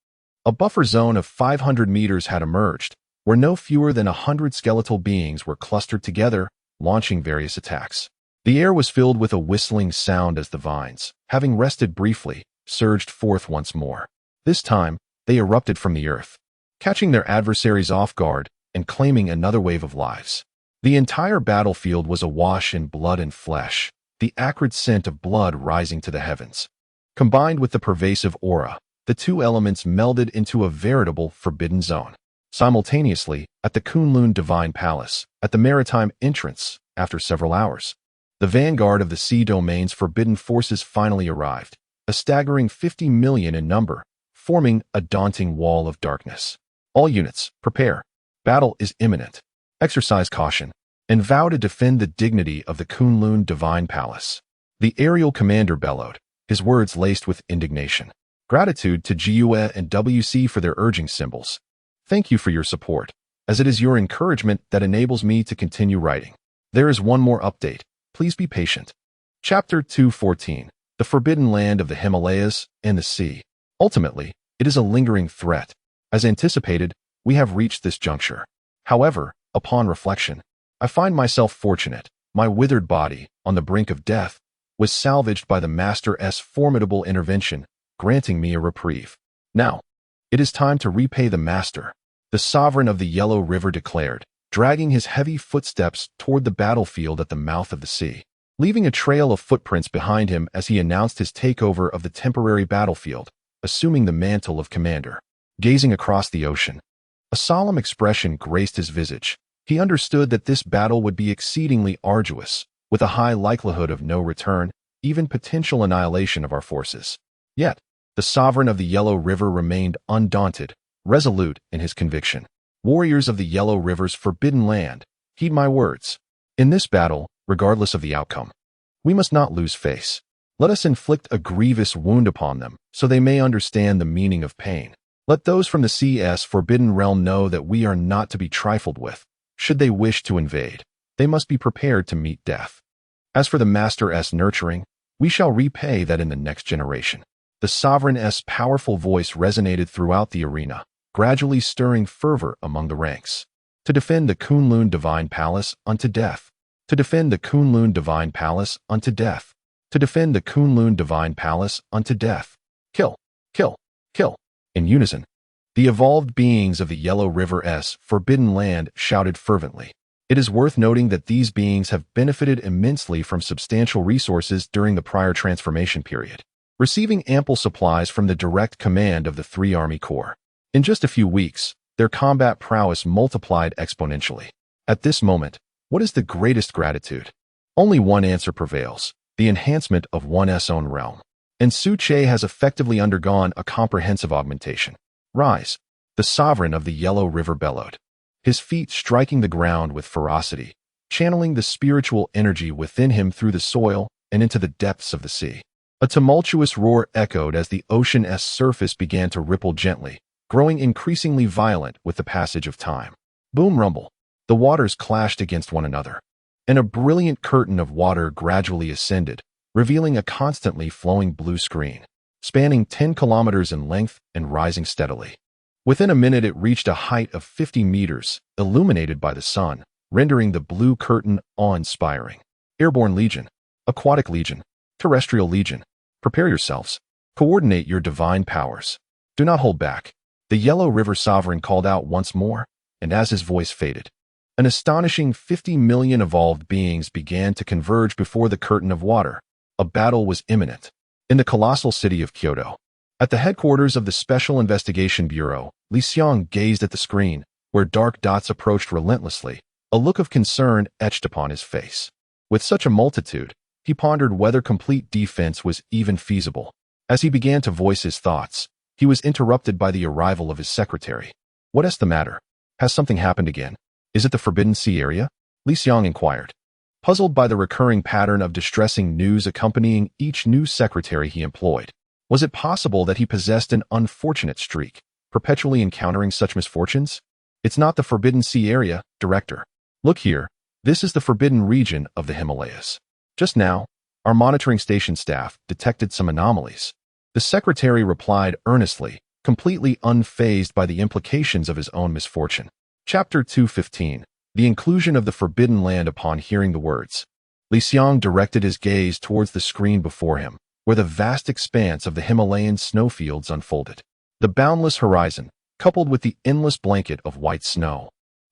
a buffer zone of 500 meters had emerged, where no fewer than 100 skeletal beings were clustered together, launching various attacks. The air was filled with a whistling sound as the vines, having rested briefly, surged forth once more. This time, they erupted from the earth, catching their adversaries off guard and claiming another wave of lives. The entire battlefield was awash in blood and flesh, the acrid scent of blood rising to the heavens. Combined with the pervasive aura, the two elements melded into a veritable forbidden zone. Simultaneously, at the Kunlun Divine Palace, at the maritime entrance, after several hours, the vanguard of the sea domain's forbidden forces finally arrived, a staggering 50 million in number, forming a daunting wall of darkness. All units, prepare. Battle is imminent. Exercise caution, and vow to defend the dignity of the Kunlun Divine Palace. The aerial commander bellowed, his words laced with indignation. Gratitude to GUE and WC for their urging symbols. Thank you for your support, as it is your encouragement that enables me to continue writing. There is one more update. Please be patient. Chapter 214. The Forbidden Land of the Himalayas and the Sea. Ultimately, it is a lingering threat. As anticipated, we have reached this juncture. However, upon reflection, I find myself fortunate. My withered body, on the brink of death, was salvaged by the Master's formidable intervention, granting me a reprieve. Now, it is time to repay the Master, the Sovereign of the Yellow River declared, dragging his heavy footsteps toward the battlefield at the mouth of the sea, leaving a trail of footprints behind him as he announced his takeover of the temporary battlefield, assuming the mantle of commander. Gazing across the ocean, a solemn expression graced his visage. He understood that this battle would be exceedingly arduous, with a high likelihood of no return, even potential annihilation of our forces. Yet, the Sovereign of the Yellow River remained undaunted, resolute in his conviction. Warriors of the Yellow River's forbidden land, heed my words. In this battle, regardless of the outcome, we must not lose face. Let us inflict a grievous wound upon them, so they may understand the meaning of pain. Let those from the CS forbidden realm know that we are not to be trifled with. Should they wish to invade, they must be prepared to meet death. As for the Master's nurturing, we shall repay that in the next generation. The Sovereign's powerful voice resonated throughout the arena, gradually stirring fervor among the ranks. To defend the Kunlun Divine Palace unto death. To defend the Kunlun Divine Palace unto death. To defend the Kunlun Divine Palace unto death. Kill, kill, kill. In unison, the evolved beings of the Yellow River's forbidden land shouted fervently. It is worth noting that these beings have benefited immensely from substantial resources during the prior transformation period, receiving ample supplies from the direct command of the 3 Army Corps. In just a few weeks, their combat prowess multiplied exponentially. At this moment, what is the greatest gratitude? Only one answer prevails: the enhancement of one's own realm. And Su Che has effectively undergone a comprehensive augmentation. Rise, the Sovereign of the Yellow River bellowed, his feet striking the ground with ferocity, channeling the spiritual energy within him through the soil and into the depths of the sea. A tumultuous roar echoed as the ocean's surface began to ripple gently, growing increasingly violent with the passage of time. Boom rumble. The waters clashed against one another, and a brilliant curtain of water gradually ascended, revealing a constantly flowing blue screen, spanning 10 kilometers in length and rising steadily. Within a minute it reached a height of 50 meters, illuminated by the sun, rendering the blue curtain awe-inspiring. Airborne Legion, Aquatic Legion, Terrestrial Legion, prepare yourselves. Coordinate your divine powers. Do not hold back. The Yellow River Sovereign called out once more, and as his voice faded, an astonishing 50 million evolved beings began to converge before the curtain of water. A battle was imminent. In the colossal city of Kyoto, at the headquarters of the Special Investigation Bureau, Li Xiang gazed at the screen, where dark dots approached relentlessly, a look of concern etched upon his face. With such a multitude, he pondered whether complete defense was even feasible. As he began to voice his thoughts, he was interrupted by the arrival of his secretary. What is the matter? Has something happened again? Is it the Forbidden Sea area? Li Xiang inquired, puzzled by the recurring pattern of distressing news accompanying each new secretary he employed. Was it possible that he possessed an unfortunate streak, perpetually encountering such misfortunes? It's not the Forbidden Sea area, Director. Look here, this is the forbidden region of the Himalayas. Just now, our monitoring station staff detected some anomalies. The secretary replied earnestly, completely unfazed by the implications of his own misfortune. Chapter 215. The inclusion of the Forbidden Land. Upon hearing the words, Li Xiang directed his gaze towards the screen before him, where the vast expanse of the Himalayan snowfields unfolded. The boundless horizon, coupled with the endless blanket of white snow,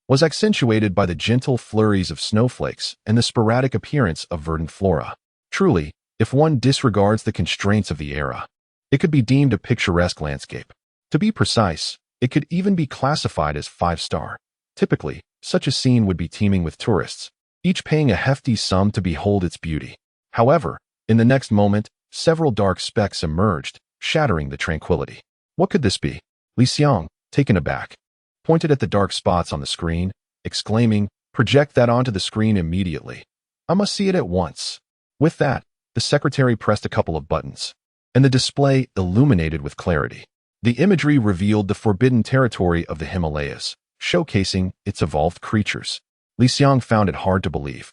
was accentuated by the gentle flurries of snowflakes and the sporadic appearance of verdant flora. Truly, if one disregards the constraints of the era, It could be deemed a picturesque landscape. To be precise, it could even be classified as 5-star. Typically, such a scene would be teeming with tourists, each paying a hefty sum to behold its beauty. However, in the next moment, several dark specks emerged, shattering the tranquility. What could this be? Li Xiang, taken aback, pointed at the dark spots on the screen, exclaiming, "Project that onto the screen immediately. I must see it at once." With that, the secretary pressed a couple of buttons, and the display illuminated with clarity. The imagery revealed the forbidden territory of the Himalayas, showcasing its evolved creatures. Li Xiang found it hard to believe,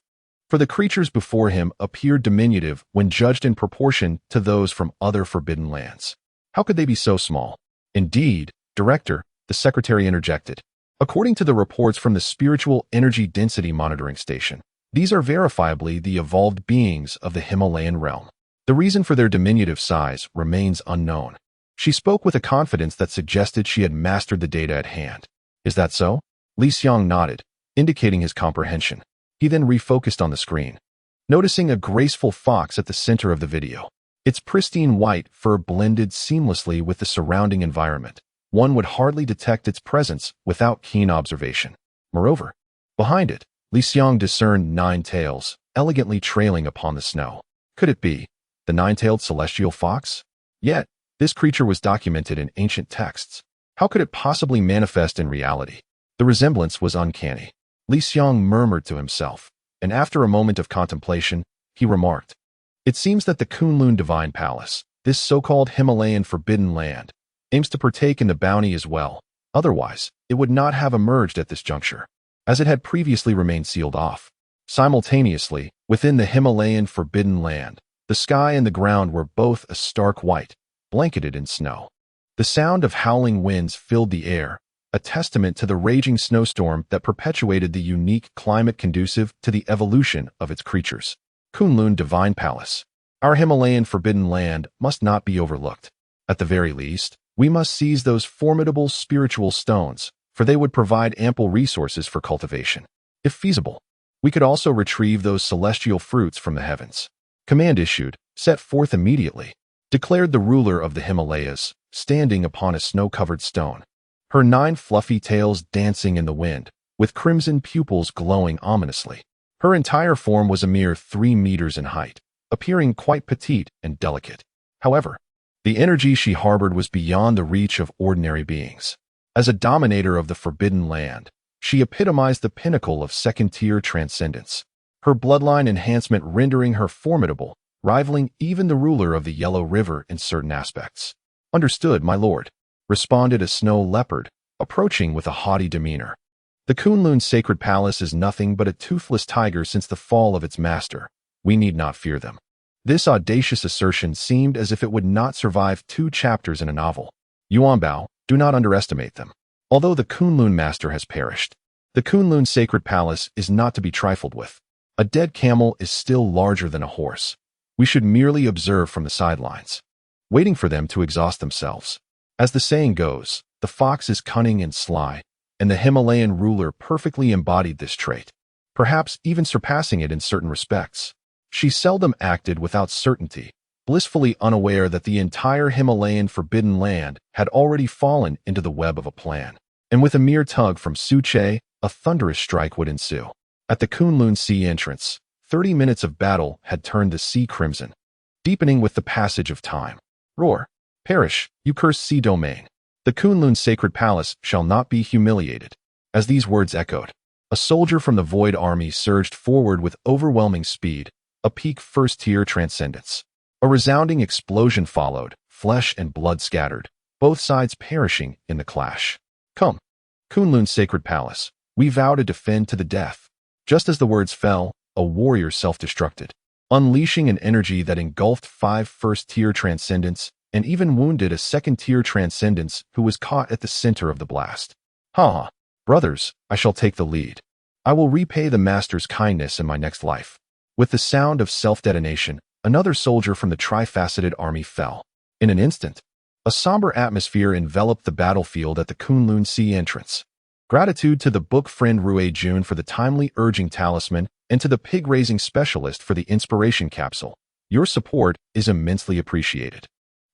for the creatures before him appeared diminutive when judged in proportion to those from other forbidden lands. How could they be so small? Indeed, Director, the secretary interjected. According to the reports from the Spiritual Energy Density Monitoring Station, these are verifiably the evolved beings of the Himalayan realm. The reason for their diminutive size remains unknown. She spoke with a confidence that suggested she had mastered the data at hand. Is that so? Li Xiang nodded, indicating his comprehension. He then refocused on the screen, noticing a graceful fox at the center of the video. Its pristine white fur blended seamlessly with the surrounding environment. One would hardly detect its presence without keen observation. Moreover, behind it, Li Xiang discerned 9 tails, elegantly trailing upon the snow. Could it be the 9-tailed celestial fox? Yet, this creature was documented in ancient texts. How could it possibly manifest in reality? The resemblance was uncanny. Li Xiang murmured to himself, and after a moment of contemplation, he remarked, "It seems that the Kunlun Divine Palace, this so-called Himalayan forbidden land, aims to partake in the bounty as well. Otherwise, it would not have emerged at this juncture, as it had previously remained sealed off." Simultaneously, within the Himalayan forbidden land, the sky and the ground were both a stark white, blanketed in snow. The sound of howling winds filled the air, a testament to the raging snowstorm that perpetuated the unique climate conducive to the evolution of its creatures. Kunlun Divine Palace. Our Himalayan forbidden land must not be overlooked. At the very least, we must seize those formidable spiritual stones, for they would provide ample resources for cultivation. If feasible, we could also retrieve those celestial fruits from the heavens. Command issued, set forth immediately, declared the ruler of the Himalayas, standing upon a snow-covered stone, her 9 fluffy tails dancing in the wind, with crimson pupils glowing ominously. Her entire form was a mere 3 meters in height, appearing quite petite and delicate. However, the energy she harbored was beyond the reach of ordinary beings. As a dominator of the forbidden land, she epitomized the pinnacle of second-tier transcendence, her bloodline enhancement rendering her formidable, rivaling even the ruler of the Yellow River in certain aspects. "Understood, my lord," responded a snow leopard, approaching with a haughty demeanor. "The Kunlun Sacred Palace is nothing but a toothless tiger since the fall of its master. We need not fear them." This audacious assertion seemed as if it would not survive 2 chapters in a novel. Yuanbao, do not underestimate them. Although the Kunlun master has perished, the Kunlun Sacred Palace is not to be trifled with. A dead camel is still larger than a horse. We should merely observe from the sidelines, waiting for them to exhaust themselves. As the saying goes, the fox is cunning and sly, and the Himalayan ruler perfectly embodied this trait, perhaps even surpassing it in certain respects. She seldom acted without certainty, blissfully unaware that the entire Himalayan forbidden land had already fallen into the web of a plan. And with a mere tug from Suche, a thunderous strike would ensue. At the Kunlun Sea entrance, 30 minutes of battle had turned the sea crimson, deepening with the passage of time. Roar! Perish, you cursed sea domain! The Kunlun Sacred Palace shall not be humiliated. As these words echoed, a soldier from the Void Army surged forward with overwhelming speed, a peak first-tier transcendence. A resounding explosion followed, flesh and blood scattered, both sides perishing in the clash. "Come, Kunlun Sacred Palace, we vow to defend to the death." Just as the words fell, a warrior self-destructed, unleashing an energy that engulfed 5 first-tier transcendents and even wounded a second-tier transcendence who was caught at the center of the blast. "Ha! Brothers, I shall take the lead. I will repay the master's kindness in my next life." With the sound of self-detonation, another soldier from the trifaceted army fell. In an instant, a somber atmosphere enveloped the battlefield at the Kunlun Sea entrance. Gratitude to the book friend Rue Jun for the timely urging talisman and to the pig-raising specialist for the inspiration capsule. Your support is immensely appreciated.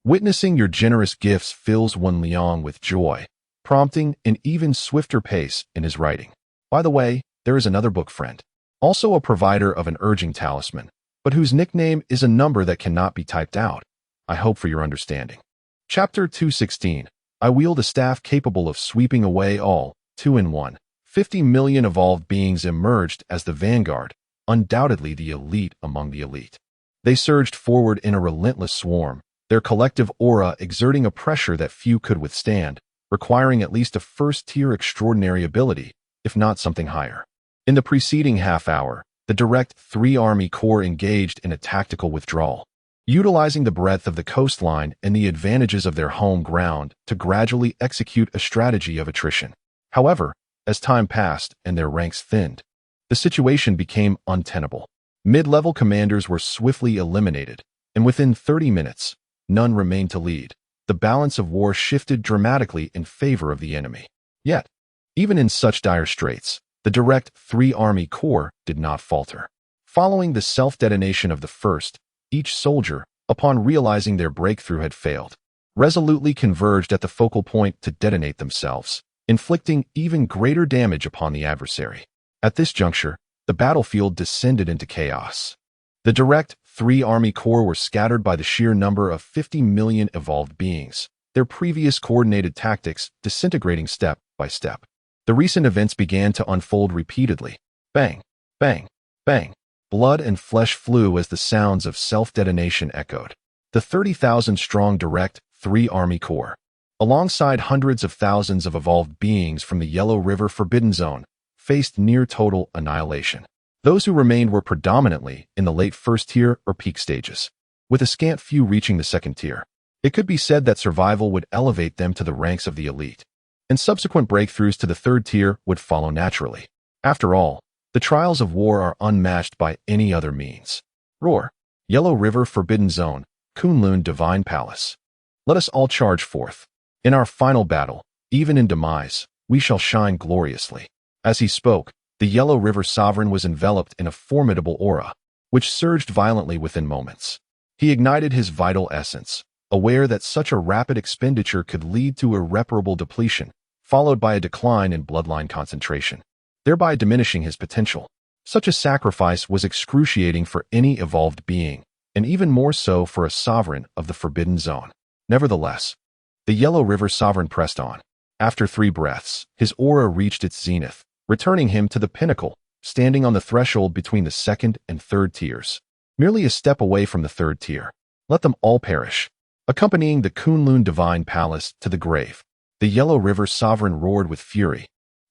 Witnessing your generous gifts fills Wen Liang with joy, prompting an even swifter pace in his writing. By the way, there is another book friend, also a provider of an urging talisman, but whose nickname is a number that cannot be typed out. I hope for your understanding. Chapter 216. I wield a staff capable of sweeping away all, 2-in-1. 50 million evolved beings emerged as the vanguard, undoubtedly the elite among the elite. They surged forward in a relentless swarm, their collective aura exerting a pressure that few could withstand, requiring at least a first-tier extraordinary ability, if not something higher. In the preceding half-hour, the direct 3 Army Corps engaged in a tactical withdrawal, utilizing the breadth of the coastline and the advantages of their home ground to gradually execute a strategy of attrition. However, as time passed and their ranks thinned, the situation became untenable. Mid-level commanders were swiftly eliminated, and within 30 minutes, none remained to lead. The balance of war shifted dramatically in favor of the enemy. Yet, even in such dire straits, the direct 3 Army Corps did not falter. Following the self-detonation of the first, each soldier, upon realizing their breakthrough had failed, resolutely converged at the focal point to detonate themselves, inflicting even greater damage upon the adversary. At this juncture, the battlefield descended into chaos. The direct 3 Army Corps were scattered by the sheer number of 50 million evolved beings, their previous coordinated tactics disintegrating step by step. The recent events began to unfold repeatedly. Bang, bang, bang. Blood and flesh flew as the sounds of self-detonation echoed. The 30,000-strong direct 3 Army Corps, alongside hundreds of thousands of evolved beings from the Yellow River Forbidden Zone, faced near total annihilation. Those who remained were predominantly in the late first tier or peak stages, with a scant few reaching the second tier. It could be said that survival would elevate them to the ranks of the elite, and subsequent breakthroughs to the third tier would follow naturally. After all, the trials of war are unmatched by any other means. Roar. Yellow River Forbidden Zone, Kunlun Divine Palace. Let us all charge forth. In our final battle, even in demise, we shall shine gloriously. As he spoke, the Yellow River Sovereign was enveloped in a formidable aura, which surged violently within moments. He ignited his vital essence, aware that such a rapid expenditure could lead to irreparable depletion, followed by a decline in bloodline concentration, thereby diminishing his potential. Such a sacrifice was excruciating for any evolved being, and even more so for a sovereign of the Forbidden Zone. Nevertheless, the Yellow River Sovereign pressed on. After 3 breaths, his aura reached its zenith, returning him to the pinnacle, standing on the threshold between the second and third tiers, merely a step away from the third tier. Let them all perish. Accompanying the Kunlun Divine Palace to the grave, the Yellow River Sovereign roared with fury,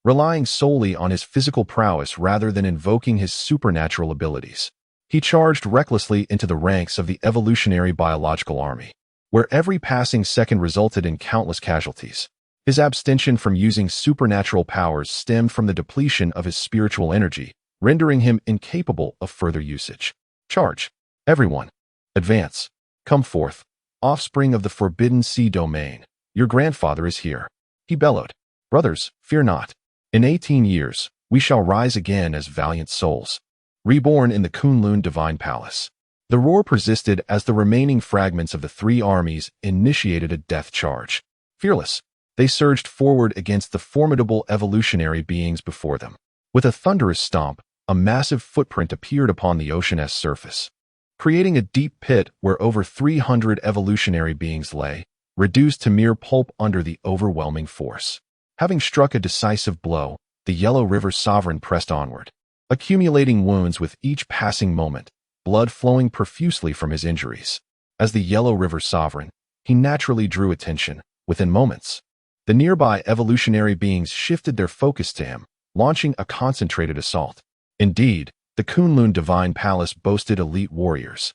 relying solely on his physical prowess rather than invoking his supernatural abilities. He charged recklessly into the ranks of the evolutionary biological army, where every passing second resulted in countless casualties. His abstention from using supernatural powers stemmed from the depletion of his spiritual energy, rendering him incapable of further usage. Charge. Everyone. Advance. Come forth. Offspring of the Forbidden Sea domain. Your grandfather is here. He bellowed. Brothers, fear not. In 18 years, we shall rise again as valiant souls. Reborn in the Kunlun Divine Palace. The roar persisted as the remaining fragments of the 3 armies initiated a death charge. Fearless, they surged forward against the formidable evolutionary beings before them. With a thunderous stomp, a massive footprint appeared upon the ocean's surface, creating a deep pit where over 300 evolutionary beings lay, reduced to mere pulp under the overwhelming force. Having struck a decisive blow, the Yellow River Sovereign pressed onward, accumulating wounds with each passing moment, blood flowing profusely from his injuries. As the Yellow River Sovereign, he naturally drew attention. Within moments, the nearby evolutionary beings shifted their focus to him, launching a concentrated assault. Indeed, the Kunlun Divine Palace boasted elite warriors,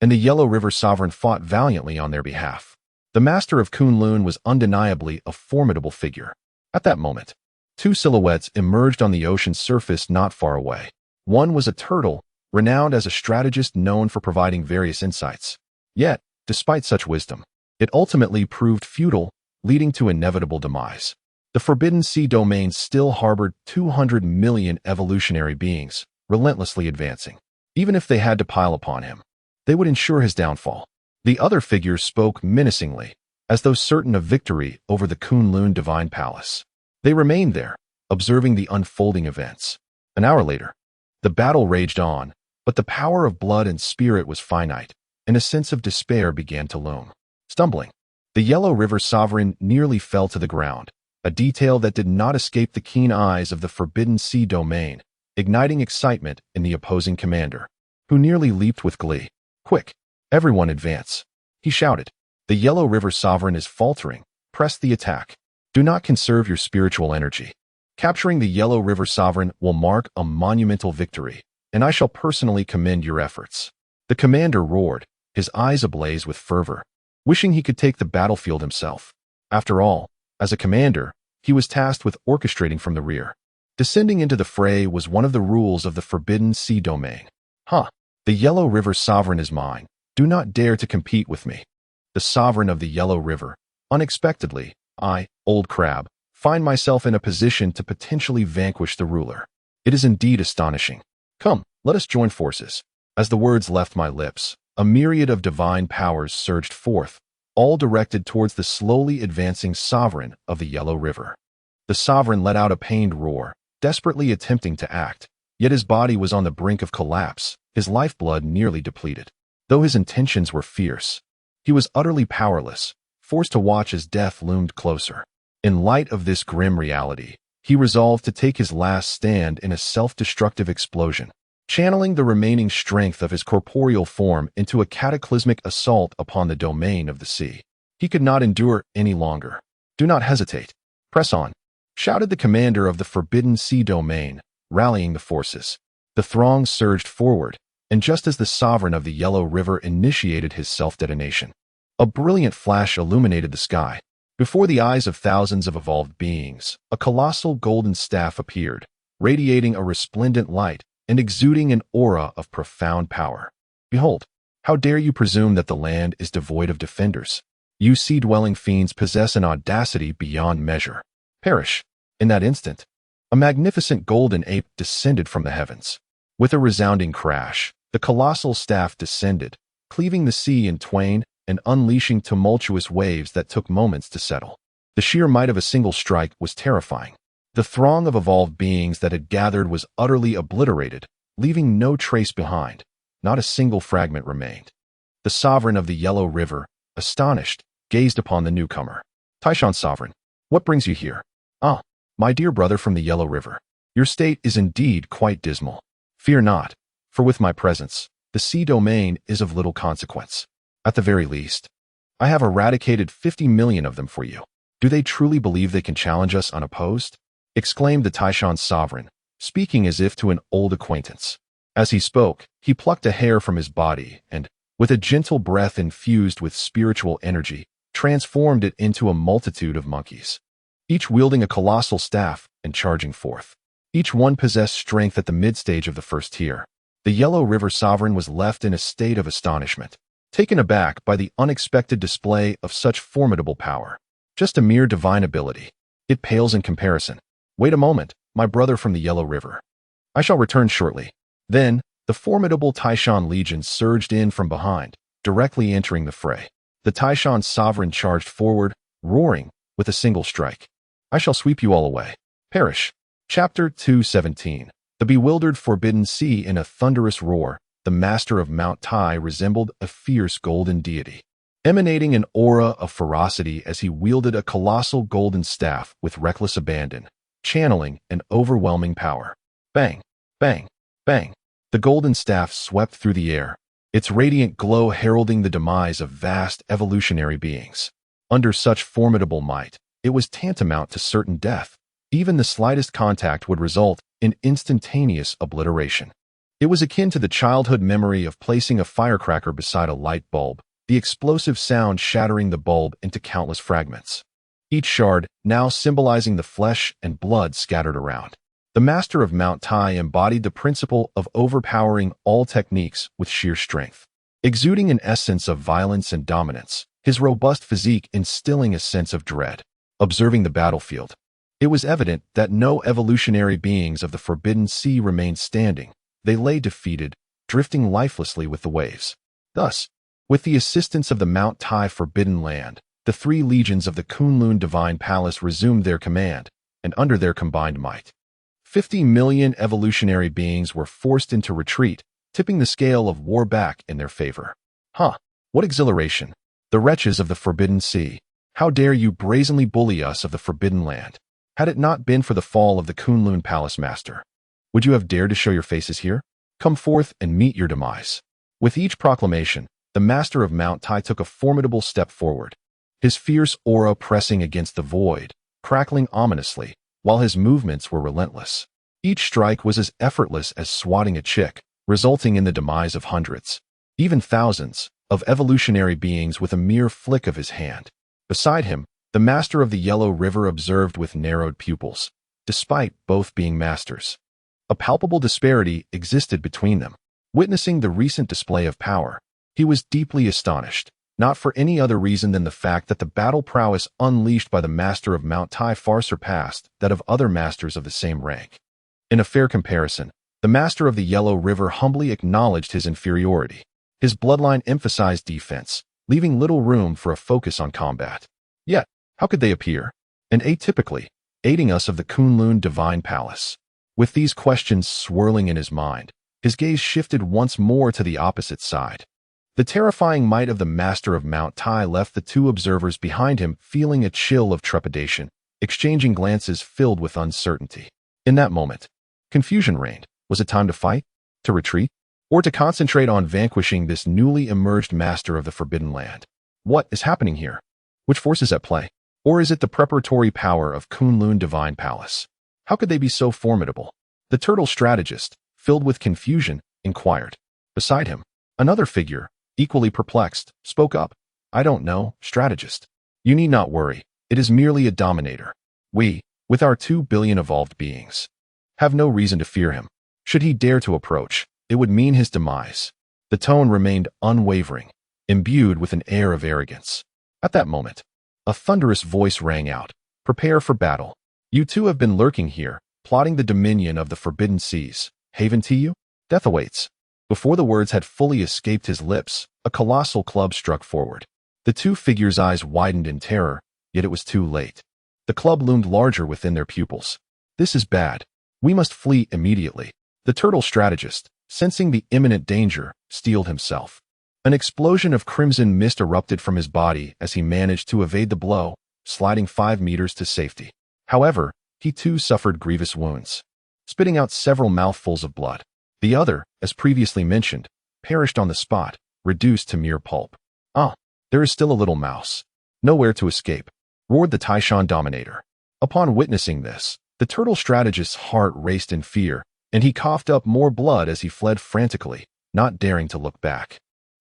and the Yellow River Sovereign fought valiantly on their behalf. The Master of Kunlun was undeniably a formidable figure. At that moment, 2 silhouettes emerged on the ocean's surface not far away. One was a turtle, renowned as a strategist known for providing various insights. Yet, despite such wisdom, it ultimately proved futile, leading to inevitable demise. The Forbidden Sea domain still harbored 200 million evolutionary beings, relentlessly advancing. Even if they had to pile upon him, they would ensure his downfall. The other figures spoke menacingly, as though certain of victory over the Kunlun divine palace. They remained there, observing the unfolding events. An hour later, the battle raged on, but the power of blood and spirit was finite, and a sense of despair began to loom. Stumbling, the Yellow River Sovereign nearly fell to the ground, a detail that did not escape the keen eyes of the Forbidden Sea domain, igniting excitement in the opposing commander, who nearly leaped with glee. "Quick, everyone advance," he shouted. "The Yellow River Sovereign is faltering. Press the attack. Do not conserve your spiritual energy. Capturing the Yellow River Sovereign will mark a monumental victory, and I shall personally commend your efforts." The commander roared, his eyes ablaze with fervor, wishing he could take the battlefield himself. After all, as a commander, he was tasked with orchestrating from the rear. Descending into the fray was one of the rules of the Forbidden Sea domain. The Yellow River Sovereign is mine. Do not dare to compete with me. The Sovereign of the Yellow River. Unexpectedly, I, Old Crab, find myself in a position to potentially vanquish the ruler. It is indeed astonishing. Come, let us join forces. As the words left my lips, a myriad of divine powers surged forth, all directed towards the slowly advancing Sovereign of the Yellow River. The Sovereign let out a pained roar, desperately attempting to act, yet his body was on the brink of collapse, his lifeblood nearly depleted. Though his intentions were fierce, he was utterly powerless, forced to watch as death loomed closer. In light of this grim reality, he resolved to take his last stand in a self-destructive explosion, channeling the remaining strength of his corporeal form into a cataclysmic assault upon the domain of the sea. He could not endure any longer. "Do not hesitate. Press on," shouted the commander of the Forbidden Sea domain, rallying the forces. The throng surged forward, and just as the Sovereign of the Yellow River initiated his self-detonation, a brilliant flash illuminated the sky. Before the eyes of thousands of evolved beings, a colossal golden staff appeared, radiating a resplendent light and exuding an aura of profound power. "Behold, how dare you presume that the land is devoid of defenders? You sea-dwelling fiends possess an audacity beyond measure. Perish." In that instant, a magnificent golden ape descended from the heavens. With a resounding crash, the colossal staff descended, cleaving the sea in twain and unleashing tumultuous waves that took moments to settle. The sheer might of a single strike was terrifying. The throng of evolved beings that had gathered was utterly obliterated, leaving no trace behind. Not a single fragment remained. The Sovereign of the Yellow River, astonished, gazed upon the newcomer. "Taishan Sovereign, what brings you here?" "Ah, my dear brother from the Yellow River, your state is indeed quite dismal. Fear not, for with my presence, the sea domain is of little consequence. At the very least, I have eradicated 50 million of them for you. Do they truly believe they can challenge us unopposed?" exclaimed the Taishan Sovereign, speaking as if to an old acquaintance. As he spoke, he plucked a hair from his body and, with a gentle breath infused with spiritual energy, transformed it into a multitude of monkeys, each wielding a colossal staff and charging forth. Each one possessed strength at the mid-stage of the first tier. The Yellow River Sovereign was left in a state of astonishment, taken aback by the unexpected display of such formidable power. Just a mere divine ability. It pales in comparison. "Wait a moment, my brother from the Yellow River. I shall return shortly." Then, the formidable Taishan Legion surged in from behind, directly entering the fray. The Taishan Sovereign charged forward, roaring, with a single strike. "I shall sweep you all away. Perish." Chapter 217. The bewildered Forbidden Sea. In a thunderous roar, the master of Mount Tai resembled a fierce golden deity, emanating an aura of ferocity as he wielded a colossal golden staff with reckless abandon, channeling an overwhelming power. Bang, bang, bang. The golden staff swept through the air, its radiant glow heralding the demise of vast evolutionary beings. Under such formidable might, it was tantamount to certain death. Even the slightest contact would result in instantaneous obliteration. It was akin to the childhood memory of placing a firecracker beside a light bulb, the explosive sound shattering the bulb into countless fragments, each shard now symbolizing the flesh and blood scattered around. The master of Mount Tai embodied the principle of overpowering all techniques with sheer strength, exuding an essence of violence and dominance, his robust physique instilling a sense of dread. Observing the battlefield, it was evident that no evolutionary beings of the Forbidden Sea remained standing. They lay defeated, drifting lifelessly with the waves. Thus, With the assistance of the Mount Tai Forbidden Land, the 3 legions of the Kunlun Divine Palace resumed their command, and under their combined might, 50 million evolutionary beings were forced into retreat, tipping the scale of war back in their favor. What exhilaration! The wretches of the Forbidden Sea! How dare you brazenly bully us of the Forbidden Land? Had it not been for the fall of the Kunlun Palace Master, would you have dared to show your faces here? Come forth and meet your demise. With each proclamation, the Master of Mount Tai took a formidable step forward, his fierce aura pressing against the void, crackling ominously, while his movements were relentless. Each strike was as effortless as swatting a chick, resulting in the demise of hundreds, even thousands, of evolutionary beings with a mere flick of his hand. Beside him, the Master of the Yellow River observed with narrowed pupils, despite both being masters. A palpable disparity existed between them. Witnessing the recent display of power, he was deeply astonished, not for any other reason than the fact that the battle prowess unleashed by the Master of Mount Tai far surpassed that of other masters of the same rank. In a fair comparison, the Master of the Yellow River humbly acknowledged his inferiority. His bloodline emphasized defense, leaving little room for a focus on combat. Yet, how could they appear? And atypically, aiding us of the Kunlun Divine Palace? With these questions swirling in his mind, his gaze shifted once more to the opposite side. The terrifying might of the Master of Mount Tai left the 2 observers behind him feeling a chill of trepidation, exchanging glances filled with uncertainty. In that moment, confusion reigned. Was it time to fight? To retreat? Or to concentrate on vanquishing this newly emerged Master of the Forbidden Land? What is happening here? Which force is at play? Or is it the preparatory power of Kunlun Divine Palace? How could they be so formidable? The turtle strategist, filled with confusion, inquired. Beside him, another figure, equally perplexed, spoke up. I don't know, strategist. You need not worry. It is merely a dominator. We, with our 2 billion evolved beings, have no reason to fear him. Should he dare to approach, it would mean his demise. The tone remained unwavering, imbued with an air of arrogance. At that moment, a thunderous voice rang out. Prepare for battle. You 2 have been lurking here, plotting the dominion of the Forbidden Seas. Haven to you? Death awaits. Before the words had fully escaped his lips, a colossal club struck forward. The 2 figures' eyes widened in terror, yet it was too late. The club loomed larger within their pupils. This is bad. We must flee immediately. The turtle strategist, sensing the imminent danger, steeled himself. An explosion of crimson mist erupted from his body as he managed to evade the blow, sliding 5 meters to safety. However, he too suffered grievous wounds, spitting out several mouthfuls of blood. The other, as previously mentioned, perished on the spot, reduced to mere pulp. There is still a little mouse. Nowhere to escape, roared the Taishan Dominator. Upon witnessing this, the turtle strategist's heart raced in fear, and he coughed up more blood as he fled frantically, not daring to look back.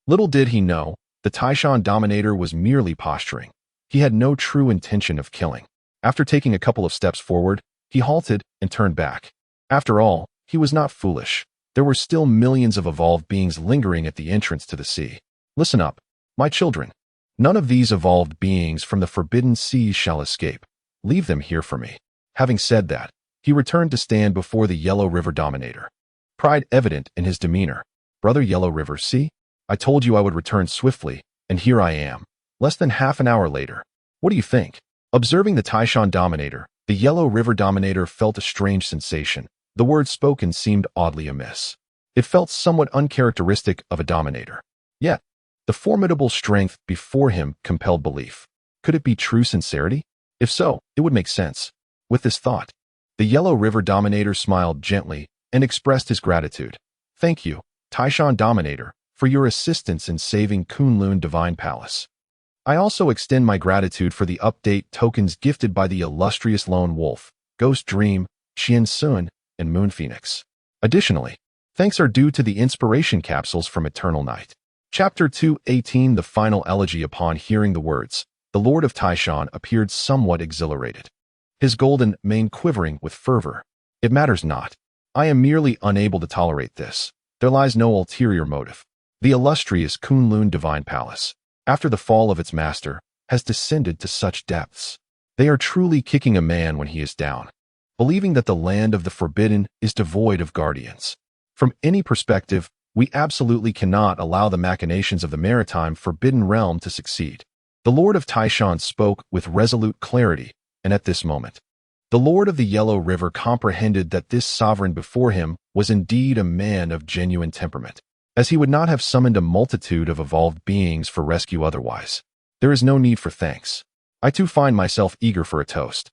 Little did he know, the Taishan Dominator was merely posturing. He had no true intention of killing. After taking a couple of steps forward, he halted and turned back. After all, he was not foolish. There were still millions of evolved beings lingering at the entrance to the sea. Listen up, my children. None of these evolved beings from the Forbidden Seas shall escape. Leave them here for me. Having said that, he returned to stand before the Yellow River Dominator, pride evident in his demeanor. Brother Yellow River, see? I told you I would return swiftly, and here I am, less than half an hour later. What do you think? Observing the Taishan Dominator, the Yellow River Dominator felt a strange sensation. The words spoken seemed oddly amiss. It felt somewhat uncharacteristic of a Dominator. Yet, the formidable strength before him compelled belief. Could it be true sincerity? If so, it would make sense. With this thought, the Yellow River Dominator smiled gently and expressed his gratitude. Thank you, Taishan Dominator, for your assistance in saving Kunlun Divine Palace. I also extend my gratitude for the update tokens gifted by the illustrious Lone Wolf, Ghost Dream, Qian Sun, and Moon Phoenix. Additionally, thanks are due to the inspiration capsules from Eternal Night. Chapter 218 The Final Elegy. Upon hearing the words, the Lord of Taishan appeared somewhat exhilarated, his golden mane quivering with fervor. It matters not. I am merely unable to tolerate this. There lies no ulterior motive. The illustrious Kunlun Divine Palace, after the fall of its master, has descended to such depths. They are truly kicking a man when he is down, believing that the land of the forbidden is devoid of guardians. From any perspective, We absolutely cannot allow the machinations of the maritime forbidden realm to succeed. The Lord of Taishan spoke with resolute clarity, and at this moment, the Lord of the Yellow River comprehended that this sovereign before him was indeed a man of genuine temperament, as he would not have summoned a multitude of evolved beings for rescue otherwise. There is no need for thanks. I too find myself eager for a toast.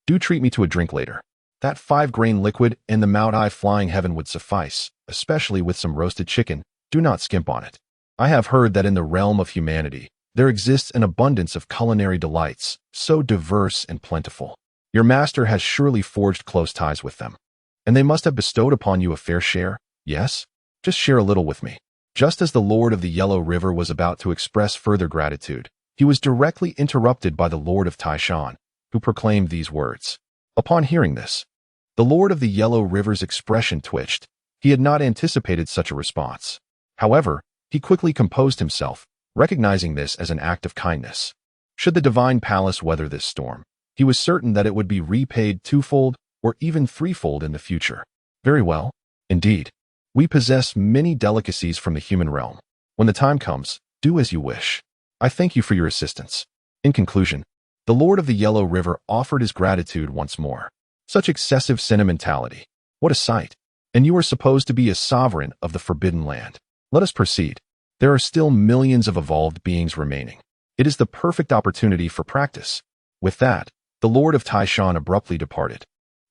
Do treat me to a drink later. That 5-grain liquid and the Mount I flying heaven would suffice, especially with some roasted chicken. Do not skimp on it. I have heard that in the realm of humanity, there exists an abundance of culinary delights, so diverse and plentiful. Your master has surely forged close ties with them. And they must have bestowed upon you a fair share, yes? Just share a little with me. Just as the Lord of the Yellow River was about to express further gratitude, he was directly interrupted by the Lord of Taishan, who proclaimed these words. Upon hearing this, the Lord of the Yellow River's expression twitched. He had not anticipated such a response. However, he quickly composed himself, recognizing this as an act of kindness. Should the divine palace weather this storm, he was certain that it would be repaid twofold or even threefold in the future. Very well. Indeed, we possess many delicacies from the human realm. When the time comes, do as you wish. I thank you for your assistance. In conclusion, the Lord of the Yellow River offered his gratitude once more. Such excessive sentimentality. What a sight. And you are supposed to be a sovereign of the Forbidden Land. Let us proceed. There are still millions of evolved beings remaining. It is the perfect opportunity for practice. With that, the Lord of Taishan abruptly departed,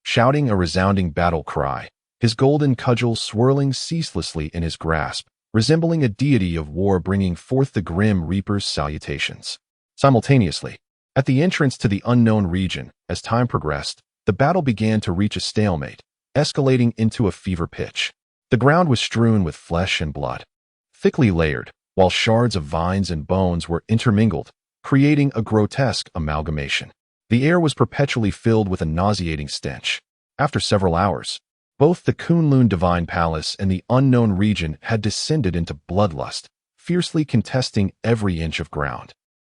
shouting a resounding battle cry, his golden cudgel swirling ceaselessly in his grasp, resembling a deity of war bringing forth the grim reaper's salutations. Simultaneously, at the entrance to the unknown region, as time progressed, the battle began to reach a stalemate, escalating into a fever pitch. The ground was strewn with flesh and blood, thickly layered, while shards of vines and bones were intermingled, creating a grotesque amalgamation. The air was perpetually filled with a nauseating stench. After several hours, both the Kunlun Divine Palace and the unknown region had descended into bloodlust, fiercely contesting every inch of ground.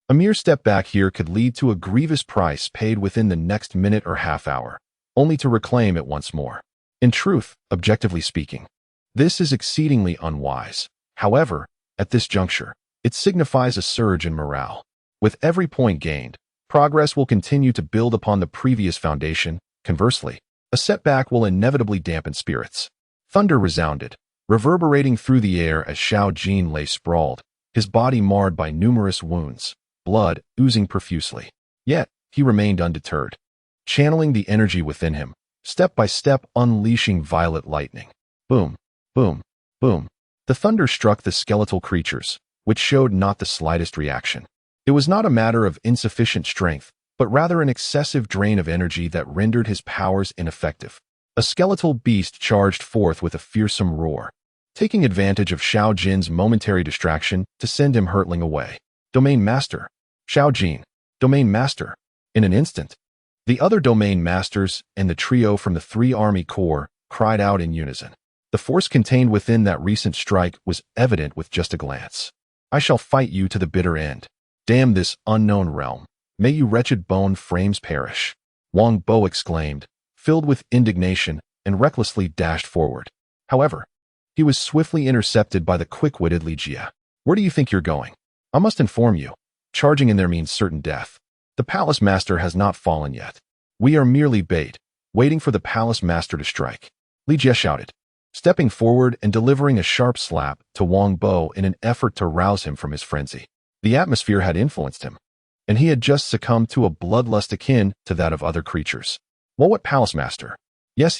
A mere step back here could lead to a grievous price paid within the next minute or half hour, only to reclaim it once more. In truth, objectively speaking, this is exceedingly unwise. However, at this juncture, it signifies a surge in morale. With every point gained, progress will continue to build upon the previous foundation. Conversely, a setback will inevitably dampen spirits. Thunder resounded, reverberating through the air as Xiao Jin lay sprawled, his body marred by numerous wounds, blood oozing profusely. Yet, he remained undeterred, channeling the energy within him, step by step unleashing violet lightning. Boom, boom, boom. The thunder struck the skeletal creatures, which showed not the slightest reaction. It was not a matter of insufficient strength, but rather an excessive drain of energy that rendered his powers ineffective. A skeletal beast charged forth with a fearsome roar, taking advantage of Xiao Jin's momentary distraction to send him hurtling away. Domain Master. Xiao Jin. Domain Master. In an instant, the other Domain Masters and the trio from the 3 Army Corps cried out in unison. The force contained within that recent strike was evident with just a glance. I shall fight you to the bitter end. Damn this unknown realm. May you wretched bone frames perish. Wang Bo exclaimed, filled with indignation, and recklessly dashed forward. However, he was swiftly intercepted by the quick-witted Li Jia. Where do you think you're going? I must inform you. Charging in there means certain death. The Palace Master has not fallen yet. We are merely bait, waiting for the Palace Master to strike. Li Jia shouted, stepping forward and delivering a sharp slap to Wang Bo in an effort to rouse him from his frenzy. The atmosphere had influenced him, and he had just succumbed to a bloodlust akin to that of other creatures. Well, what Palace Master? Yes,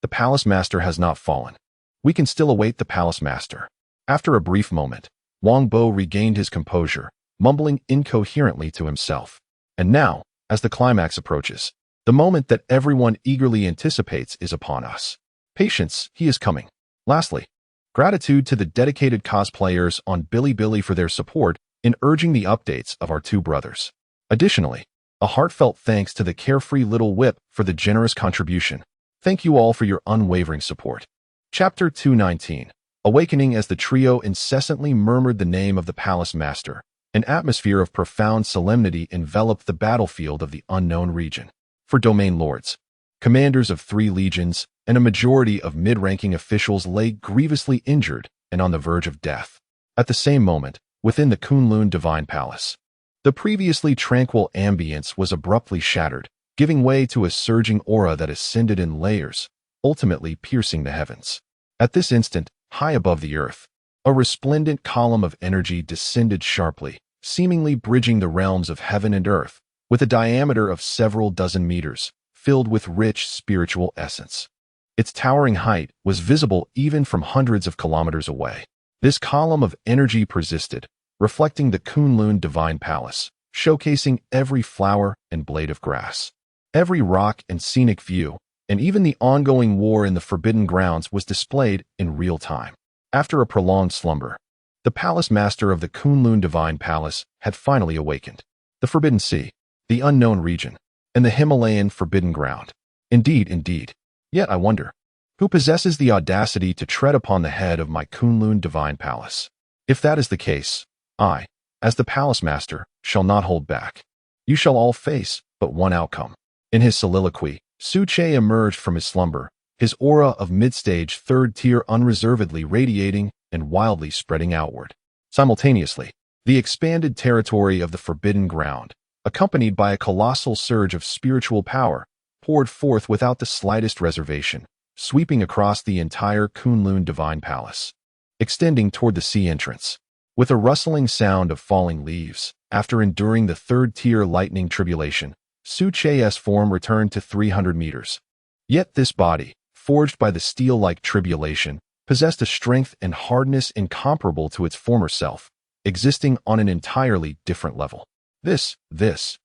the Palace Master has not fallen. We can still await the Palace Master. After a brief moment, Wang Bo regained his composure, mumbling incoherently to himself. And now, as the climax approaches, the moment that everyone eagerly anticipates is upon us. Patience, he is coming. Lastly, gratitude to the dedicated cosplayers on Bilibili for their support in urging the updates of our 2 brothers. Additionally, a heartfelt thanks to the carefree little whip for the generous contribution. Thank you all for your unwavering support. Chapter 219. Awakening. As the trio incessantly murmured the name of the Palace Master, an atmosphere of profound solemnity enveloped the battlefield of the unknown region. For domain lords, commanders of 3 legions, and a majority of mid-ranking officials lay grievously injured and on the verge of death. At the same moment, within the Kunlun Divine Palace, the previously tranquil ambience was abruptly shattered, giving way to a surging aura that ascended in layers, ultimately piercing the heavens. At this instant, high above the earth, a resplendent column of energy descended sharply, seemingly bridging the realms of heaven and earth, with a diameter of several dozen meters, filled with rich spiritual essence. Its towering height was visible even from hundreds of kilometers away. This column of energy persisted, reflecting the Kunlun Divine Palace, showcasing every flower and blade of grass, every rock and scenic view, and even the ongoing war in the Forbidden Grounds was displayed in real time. After a prolonged slumber, the palace master of the Kunlun Divine Palace had finally awakened. The Forbidden Sea, the unknown region, and the Himalayan Forbidden Ground. Indeed. Yet I wonder, who possesses the audacity to tread upon the head of my Kunlun Divine Palace? If that is the case, I, as the palace master, shall not hold back. You shall all face but one outcome. In his soliloquy, Su Che emerged from his slumber, his aura of mid-stage third tier unreservedly radiating and wildly spreading outward. Simultaneously, the expanded territory of the Forbidden Ground, accompanied by a colossal surge of spiritual power, poured forth without the slightest reservation, sweeping across the entire Kunlun Divine Palace, extending toward the sea entrance. With a rustling sound of falling leaves, after enduring the third-tier lightning tribulation, Su Che's form returned to 300 meters. Yet this body, forged by the steel-like tribulation, possessed a strength and hardness incomparable to its former self, existing on an entirely different level. This is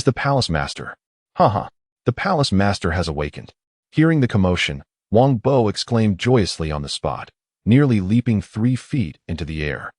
the palace master. The palace master has awakened. Hearing the commotion, Wang Bo exclaimed joyously on the spot, nearly leaping 3 feet into the air.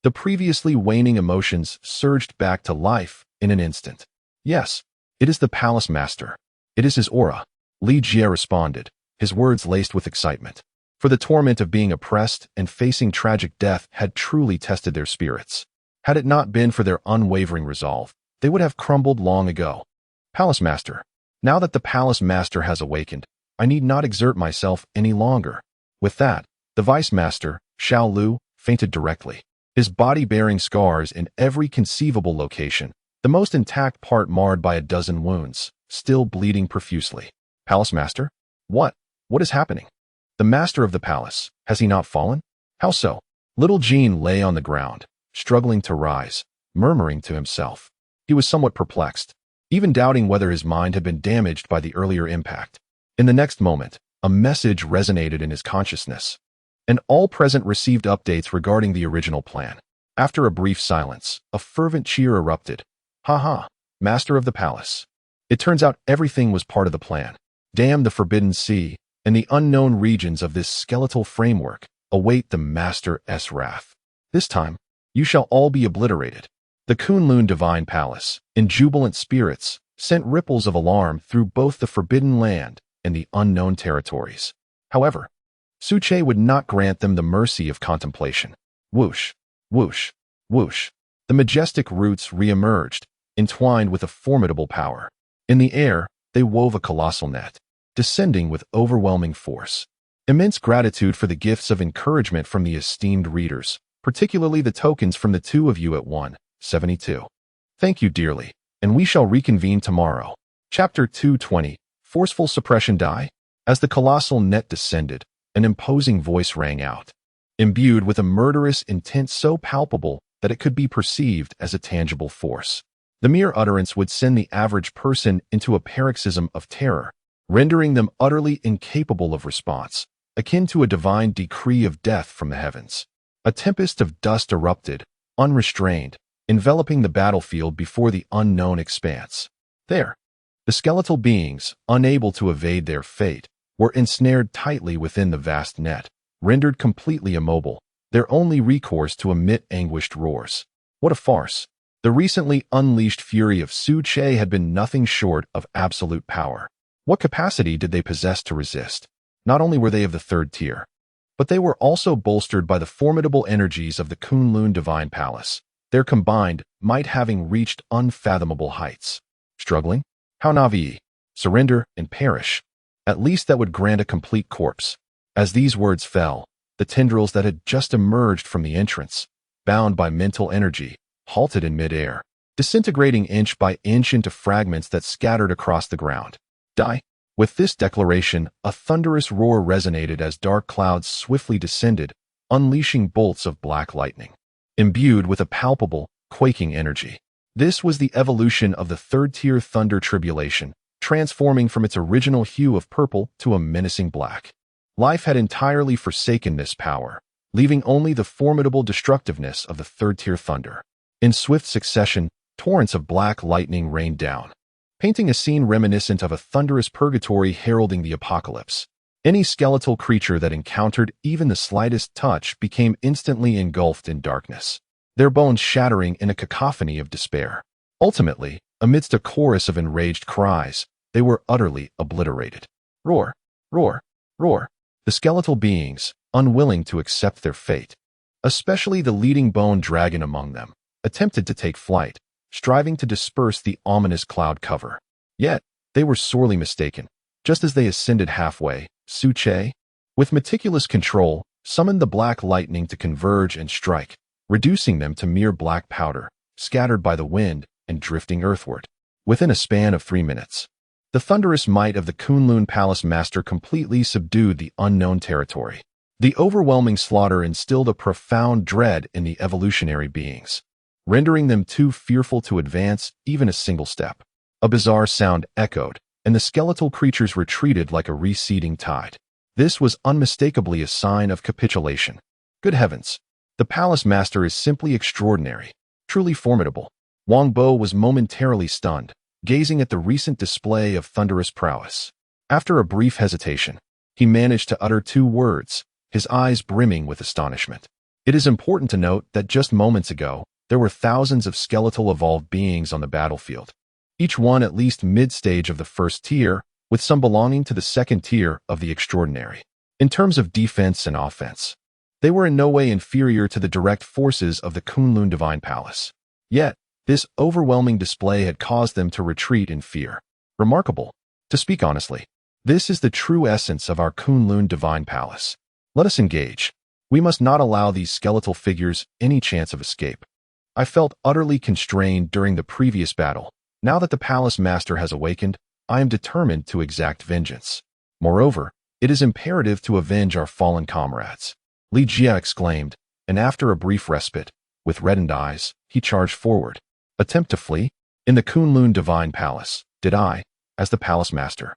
The previously waning emotions surged back to life in an instant. Yes, it is the palace master. It is his aura. Li Jie responded, his words laced with excitement. For the torment of being oppressed and facing tragic death had truly tested their spirits. Had it not been for their unwavering resolve, they would have crumbled long ago. Palace master. Now that the palace master has awakened, I need not exert myself any longer. With that, the vice master, Xiao Lu, fainted directly. His body bearing scars in every conceivable location, the most intact part marred by a dozen wounds, still bleeding profusely. Palace master? What is happening? The master of the palace, has he not fallen? How so? Little Jean lay on the ground, struggling to rise, murmuring to himself. He was somewhat perplexed, even doubting whether his mind had been damaged by the earlier impact. In the next moment, a message resonated in his consciousness, and all present received updates regarding the original plan. After a brief silence, a fervent cheer erupted. Master of the palace. It turns out everything was part of the plan. Damn the Forbidden Sea, and the unknown regions of this skeletal framework await the Master's wrath. This time, you shall all be obliterated. The Kunlun Divine Palace, in jubilant spirits, sent ripples of alarm through both the Forbidden Land and the unknown territories. However, Su Che would not grant them the mercy of contemplation. Whoosh, whoosh, whoosh. The majestic roots re-emerged, entwined with a formidable power. In the air, they wove a colossal net, descending with overwhelming force. Immense gratitude for the gifts of encouragement from the esteemed readers, particularly the tokens from the 2 of you at 172. Thank you dearly, and we shall reconvene tomorrow. Chapter 220, Forceful Suppression Die. As the colossal net descended, an imposing voice rang out, imbued with a murderous intent so palpable that it could be perceived as a tangible force. The mere utterance would send the average person into a paroxysm of terror, rendering them utterly incapable of response, akin to a divine decree of death from the heavens. A tempest of dust erupted, unrestrained, enveloping the battlefield before the unknown expanse. There, the skeletal beings, unable to evade their fate, were ensnared tightly within the vast net, rendered completely immobile, their only recourse to emit anguished roars. What a farce! The recently unleashed fury of Su Che had been nothing short of absolute power. What capacity did they possess to resist? Not only were they of the 3rd tier, but they were also bolstered by the formidable energies of the Kunlun Divine Palace, their combined might having reached unfathomable heights. Struggling? How Navi? Surrender and perish. At least that would grant a complete corpse. As these words fell, The tendrils that had just emerged from the entrance, bound by mental energy, halted in midair, disintegrating inch by inch into fragments that scattered across the ground. Die. With this declaration, a thunderous roar resonated as dark clouds swiftly descended, unleashing bolts of black lightning, imbued with a palpable, quaking energy. This was the evolution of the third-tier thunder tribulation, transforming from its original hue of purple to a menacing black. Life had entirely forsaken this power, leaving only the formidable destructiveness of the third-tier thunder. In swift succession, torrents of black lightning rained down, painting a scene reminiscent of a thunderous purgatory heralding the apocalypse. Any skeletal creature that encountered even the slightest touch became instantly engulfed in darkness, their bones shattering in a cacophony of despair. Ultimately, amidst a chorus of enraged cries, they were utterly obliterated. Roar, roar, roar. The skeletal beings, unwilling to accept their fate, especially the leading bone dragon among them, attempted to take flight, striving to disperse the ominous cloud cover. Yet, they were sorely mistaken. Just as they ascended halfway, Su-che, with meticulous control, summoned the black lightning to converge and strike, reducing them to mere black powder, scattered by the wind and drifting earthward. Within a span of 3 minutes, the thunderous might of the Kunlun Palace Master completely subdued the unknown territory. The overwhelming slaughter instilled a profound dread in the evolutionary beings, rendering them too fearful to advance even a single step. A bizarre sound echoed, and the skeletal creatures retreated like a receding tide. This was unmistakably a sign of capitulation. Good heavens! The Palace Master is simply extraordinary, truly formidable. Wang Bo was momentarily stunned, gazing at the recent display of thunderous prowess. After a brief hesitation, he managed to utter 2 words, his eyes brimming with astonishment. It is important to note that just moments ago, there were thousands of skeletal evolved beings on the battlefield, each one at least mid-stage of the first tier, with some belonging to the second tier of the extraordinary. In terms of defense and offense, they were in no way inferior to the direct forces of the Kunlun Divine Palace. Yet, this overwhelming display had caused them to retreat in fear. Remarkable. To speak honestly, this is the true essence of our Kunlun Divine Palace. Let us engage. We must not allow these skeletal figures any chance of escape. I felt utterly constrained during the previous battle. Now that the Palace Master has awakened, I am determined to exact vengeance. Moreover, it is imperative to avenge our fallen comrades. Li Jia exclaimed, and after a brief respite, with reddened eyes, he charged forward. Attempt to flee? In the Kunlun Divine Palace, did I, as the Palace Master,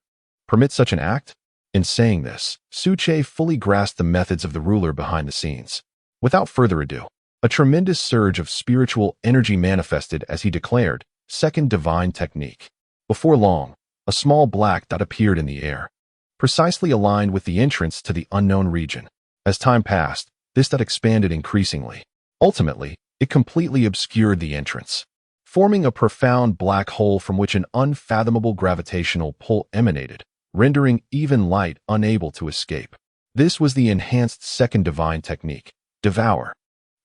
permit such an act? In saying this, Su-che fully grasped the methods of the ruler behind the scenes. Without further ado, a tremendous surge of spiritual energy manifested as he declared, Second Divine Technique. Before long, a small black dot appeared in the air, precisely aligned with the entrance to the unknown region. As time passed, this dot expanded increasingly. Ultimately, it completely obscured the entrance, forming a profound black hole from which an unfathomable gravitational pull emanated, rendering even light unable to escape. This was the enhanced Second Divine Technique, Devour.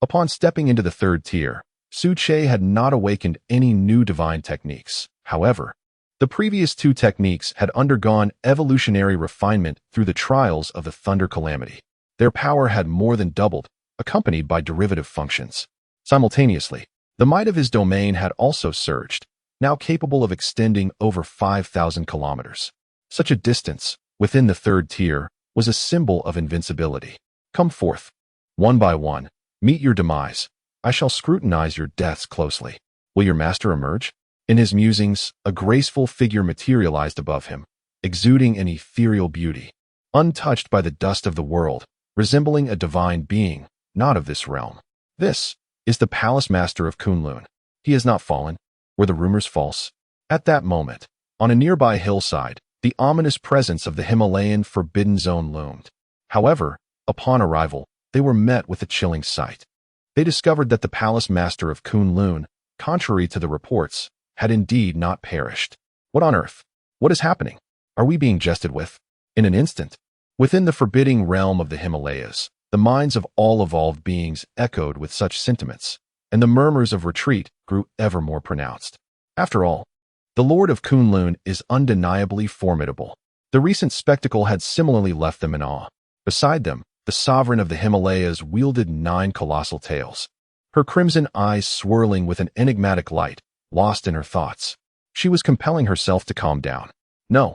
Upon stepping into the third tier, Su-che had not awakened any new divine techniques. However, the previous 2 techniques had undergone evolutionary refinement through the trials of the Thunder Calamity. Their power had more than doubled, accompanied by derivative functions. Simultaneously, the might of his domain had also surged, now capable of extending over 5,000 kilometers. Such a distance, within the third tier, was a symbol of invincibility. Come forth. One by one, meet your demise. I shall scrutinize your deaths closely. Will your master emerge? In his musings, a graceful figure materialized above him, exuding an ethereal beauty, untouched by the dust of the world, resembling a divine being, not of this realm. This is the Palace Master of Kunlun. He has not fallen. Were the rumors false? At that moment, on a nearby hillside, the ominous presence of the Himalayan Forbidden Zone loomed. However, upon arrival, they were met with a chilling sight. They discovered that the Palace Master of Kunlun, contrary to the reports, had indeed not perished. What on earth? What is happening? Are we being jested with? In an instant, within the forbidding realm of the Himalayas, the minds of all evolved beings echoed with such sentiments, and the murmurs of retreat grew ever more pronounced. After all, the Lord of Kunlun is undeniably formidable. The recent spectacle had similarly left them in awe. Beside them, the sovereign of the Himalayas, wielded 9 colossal tails, her crimson eyes swirling with an enigmatic light, lost in her thoughts. She was compelling herself to calm down. No,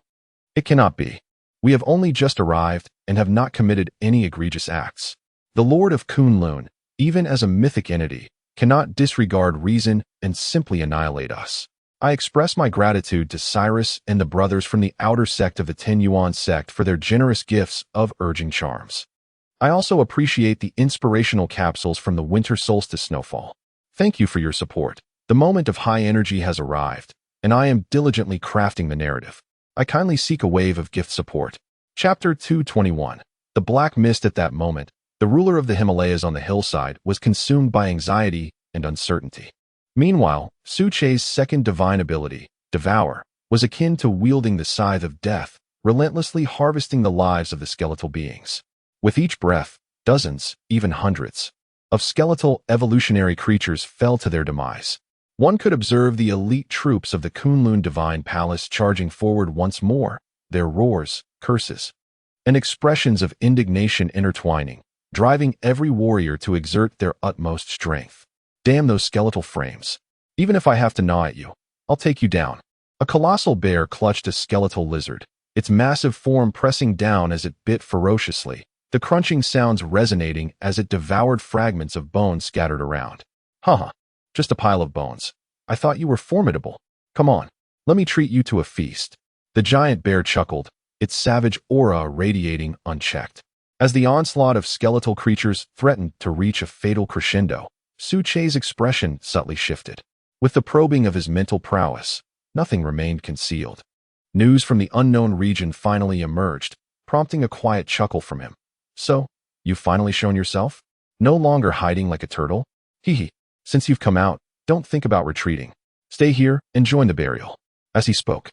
it cannot be. We have only just arrived and have not committed any egregious acts. The Lord of Kunlun, even as a mythic entity, cannot disregard reason and simply annihilate us. I express my gratitude to Cyrus and the brothers from the outer sect of the Ten Yuan sect for their generous gifts of urging charms. I also appreciate the inspirational capsules from the winter solstice snowfall. Thank you for your support. The moment of high energy has arrived, and I am diligently crafting the narrative. I kindly seek a wave of gift support. Chapter 221. The Black Mist. At that moment, the ruler of the Himalayas on the hillside was consumed by anxiety and uncertainty. Meanwhile, Su Che's second divine ability, Devour, was akin to wielding the scythe of death, relentlessly harvesting the lives of the skeletal beings. With each breath, dozens, even hundreds, of skeletal evolutionary creatures fell to their demise. One could observe the elite troops of the Kunlun Divine Palace charging forward once more, their roars, curses, and expressions of indignation intertwining, driving every warrior to exert their utmost strength. Damn those skeletal frames. Even if I have to gnaw at you, I'll take you down. A colossal bear clutched a skeletal lizard, its massive form pressing down as it bit ferociously, the crunching sounds resonating as it devoured fragments of bone scattered around. Haha, just a pile of bones. I thought you were formidable. Come on, let me treat you to a feast. The giant bear chuckled, its savage aura radiating unchecked. As the onslaught of skeletal creatures threatened to reach a fatal crescendo, Su Che's expression subtly shifted. With the probing of his mental prowess, nothing remained concealed. News from the unknown region finally emerged, prompting a quiet chuckle from him. So, you've finally shown yourself? No longer hiding like a turtle? Hee. Since you've come out, don't think about retreating. Stay here and join the burial. As he spoke,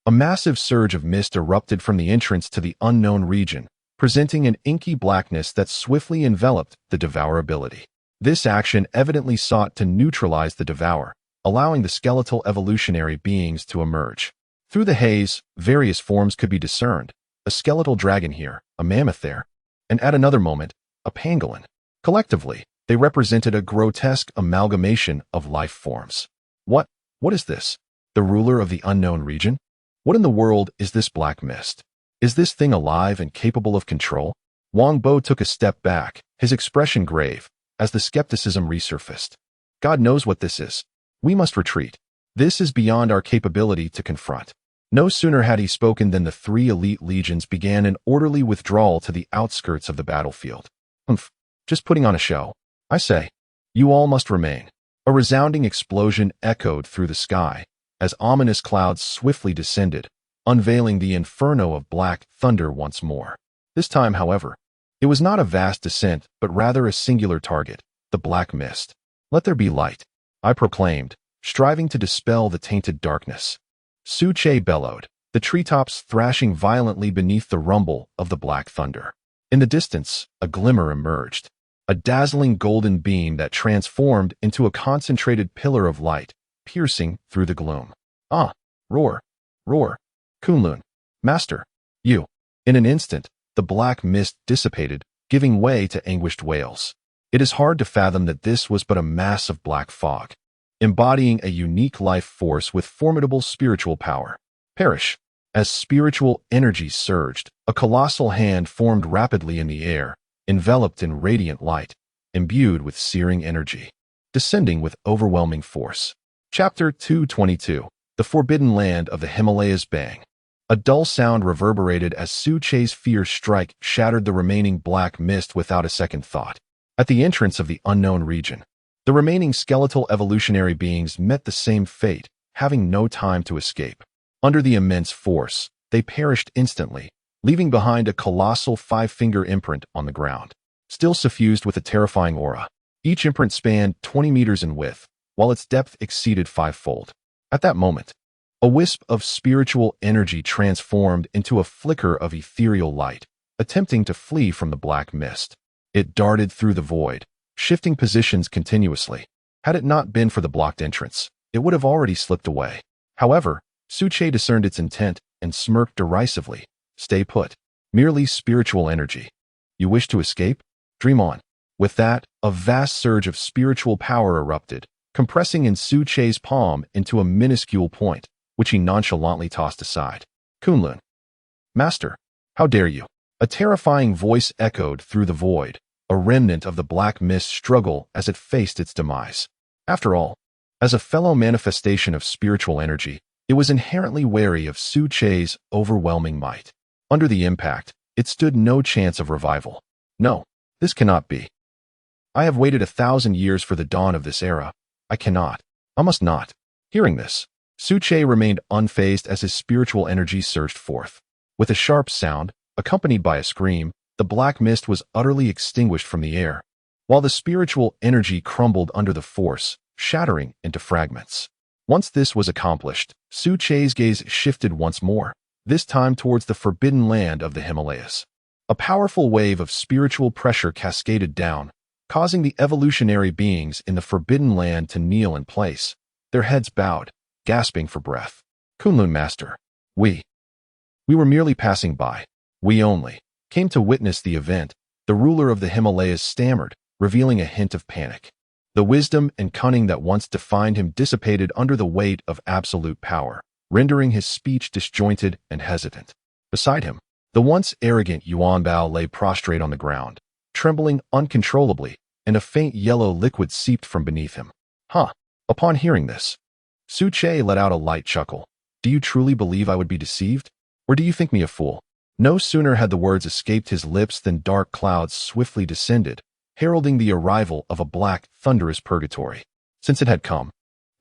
a massive surge of mist erupted from the entrance to the unknown region, presenting an inky blackness that swiftly enveloped the Devour ability. This action evidently sought to neutralize the Devour, allowing the skeletal evolutionary beings to emerge. Through the haze, various forms could be discerned, a skeletal dragon here, a mammoth there, and at another moment, a pangolin. Collectively, they represented a grotesque amalgamation of life forms. What is this? The ruler of the unknown region? What in the world is this black mist? Is this thing alive and capable of control? Wang Bo took a step back, his expression grave, as the skepticism resurfaced. God knows what this is. We must retreat. This is beyond our capability to confront. No sooner had he spoken than the 3 elite legions began an orderly withdrawal to the outskirts of the battlefield. Just putting on a show. I say, you all must remain. A resounding explosion echoed through the sky, as ominous clouds swiftly descended, unveiling the inferno of black thunder once more. This time, however, it was not a vast descent, but rather a singular target, the black mist. Let there be light, I proclaimed, striving to dispel the tainted darkness. Su Che bellowed, the treetops thrashing violently beneath the rumble of the black thunder. In the distance, a glimmer emerged, a dazzling golden beam that transformed into a concentrated pillar of light, piercing through the gloom. Ah! Roar! Roar! Kunlun! Master! You! In an instant, the black mist dissipated, giving way to anguished wails. It is hard to fathom that this was but a mass of black fog, embodying a unique life force with formidable spiritual power. Perish. As spiritual energy surged, a colossal hand formed rapidly in the air, enveloped in radiant light, imbued with searing energy, descending with overwhelming force. Chapter 222. The Forbidden Land of the Himalayas. Bang. A dull sound reverberated as Su Che's fierce strike shattered the remaining black mist without a second thought. At the entrance of the unknown region, the remaining skeletal evolutionary beings met the same fate, having no time to escape. Under the immense force, they perished instantly, leaving behind a colossal 5-finger imprint on the ground, still suffused with a terrifying aura. Each imprint spanned 20 meters in width, while its depth exceeded 5-fold. At that moment, a wisp of spiritual energy transformed into a flicker of ethereal light, attempting to flee from the black mist. It darted through the void, shifting positions continuously. Had it not been for the blocked entrance, it would have already slipped away. However, Su Che discerned its intent and smirked derisively. Stay put. Merely spiritual energy. You wish to escape? Dream on. With that, a vast surge of spiritual power erupted, compressing in Su Che's palm into a minuscule point, which he nonchalantly tossed aside. Kunlun. Master, how dare you? A terrifying voice echoed through the void, a remnant of the black mist struggle as it faced its demise. After all, as a fellow manifestation of spiritual energy, it was inherently wary of Su Che's overwhelming might. Under the impact, it stood no chance of revival. No, this cannot be. I have waited 1,000 years for the dawn of this era. I cannot. I must not. Hearing this, Su Che remained unfazed as his spiritual energy surged forth. With a sharp sound, accompanied by a scream, the black mist was utterly extinguished from the air, while the spiritual energy crumbled under the force, shattering into fragments. Once this was accomplished, Su Che's gaze shifted once more, this time towards the forbidden land of the Himalayas. A powerful wave of spiritual pressure cascaded down, causing the evolutionary beings in the forbidden land to kneel in place, their heads bowed, gasping for breath. Kunlun Master, we were merely passing by. We only came to witness the event, the ruler of the Himalayas stammered, revealing a hint of panic. The wisdom and cunning that once defined him dissipated under the weight of absolute power, rendering his speech disjointed and hesitant. Beside him, the once arrogant Yuan Bao lay prostrate on the ground, trembling uncontrollably, and a faint yellow liquid seeped from beneath him. Huh. Upon hearing this, Su Che let out a light chuckle. Do you truly believe I would be deceived? Or do you think me a fool? No sooner had the words escaped his lips than dark clouds swiftly descended, heralding the arrival of a black, thunderous purgatory. Since it had come,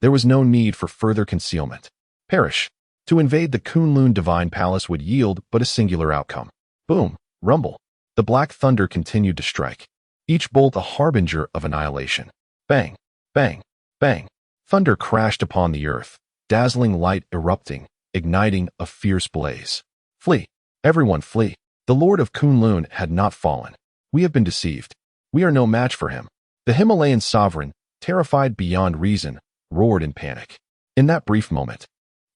there was no need for further concealment. Perish. To invade the Kunlun Divine Palace would yield but a singular outcome. Boom, rumble. The black thunder continued to strike, each bolt a harbinger of annihilation. Bang, bang, bang. Thunder crashed upon the earth, dazzling light erupting, igniting a fierce blaze. Flee. Everyone flee. The Lord of Kunlun had not fallen. We have been deceived. We are no match for him. The Himalayan sovereign, terrified beyond reason, roared in panic. In that brief moment,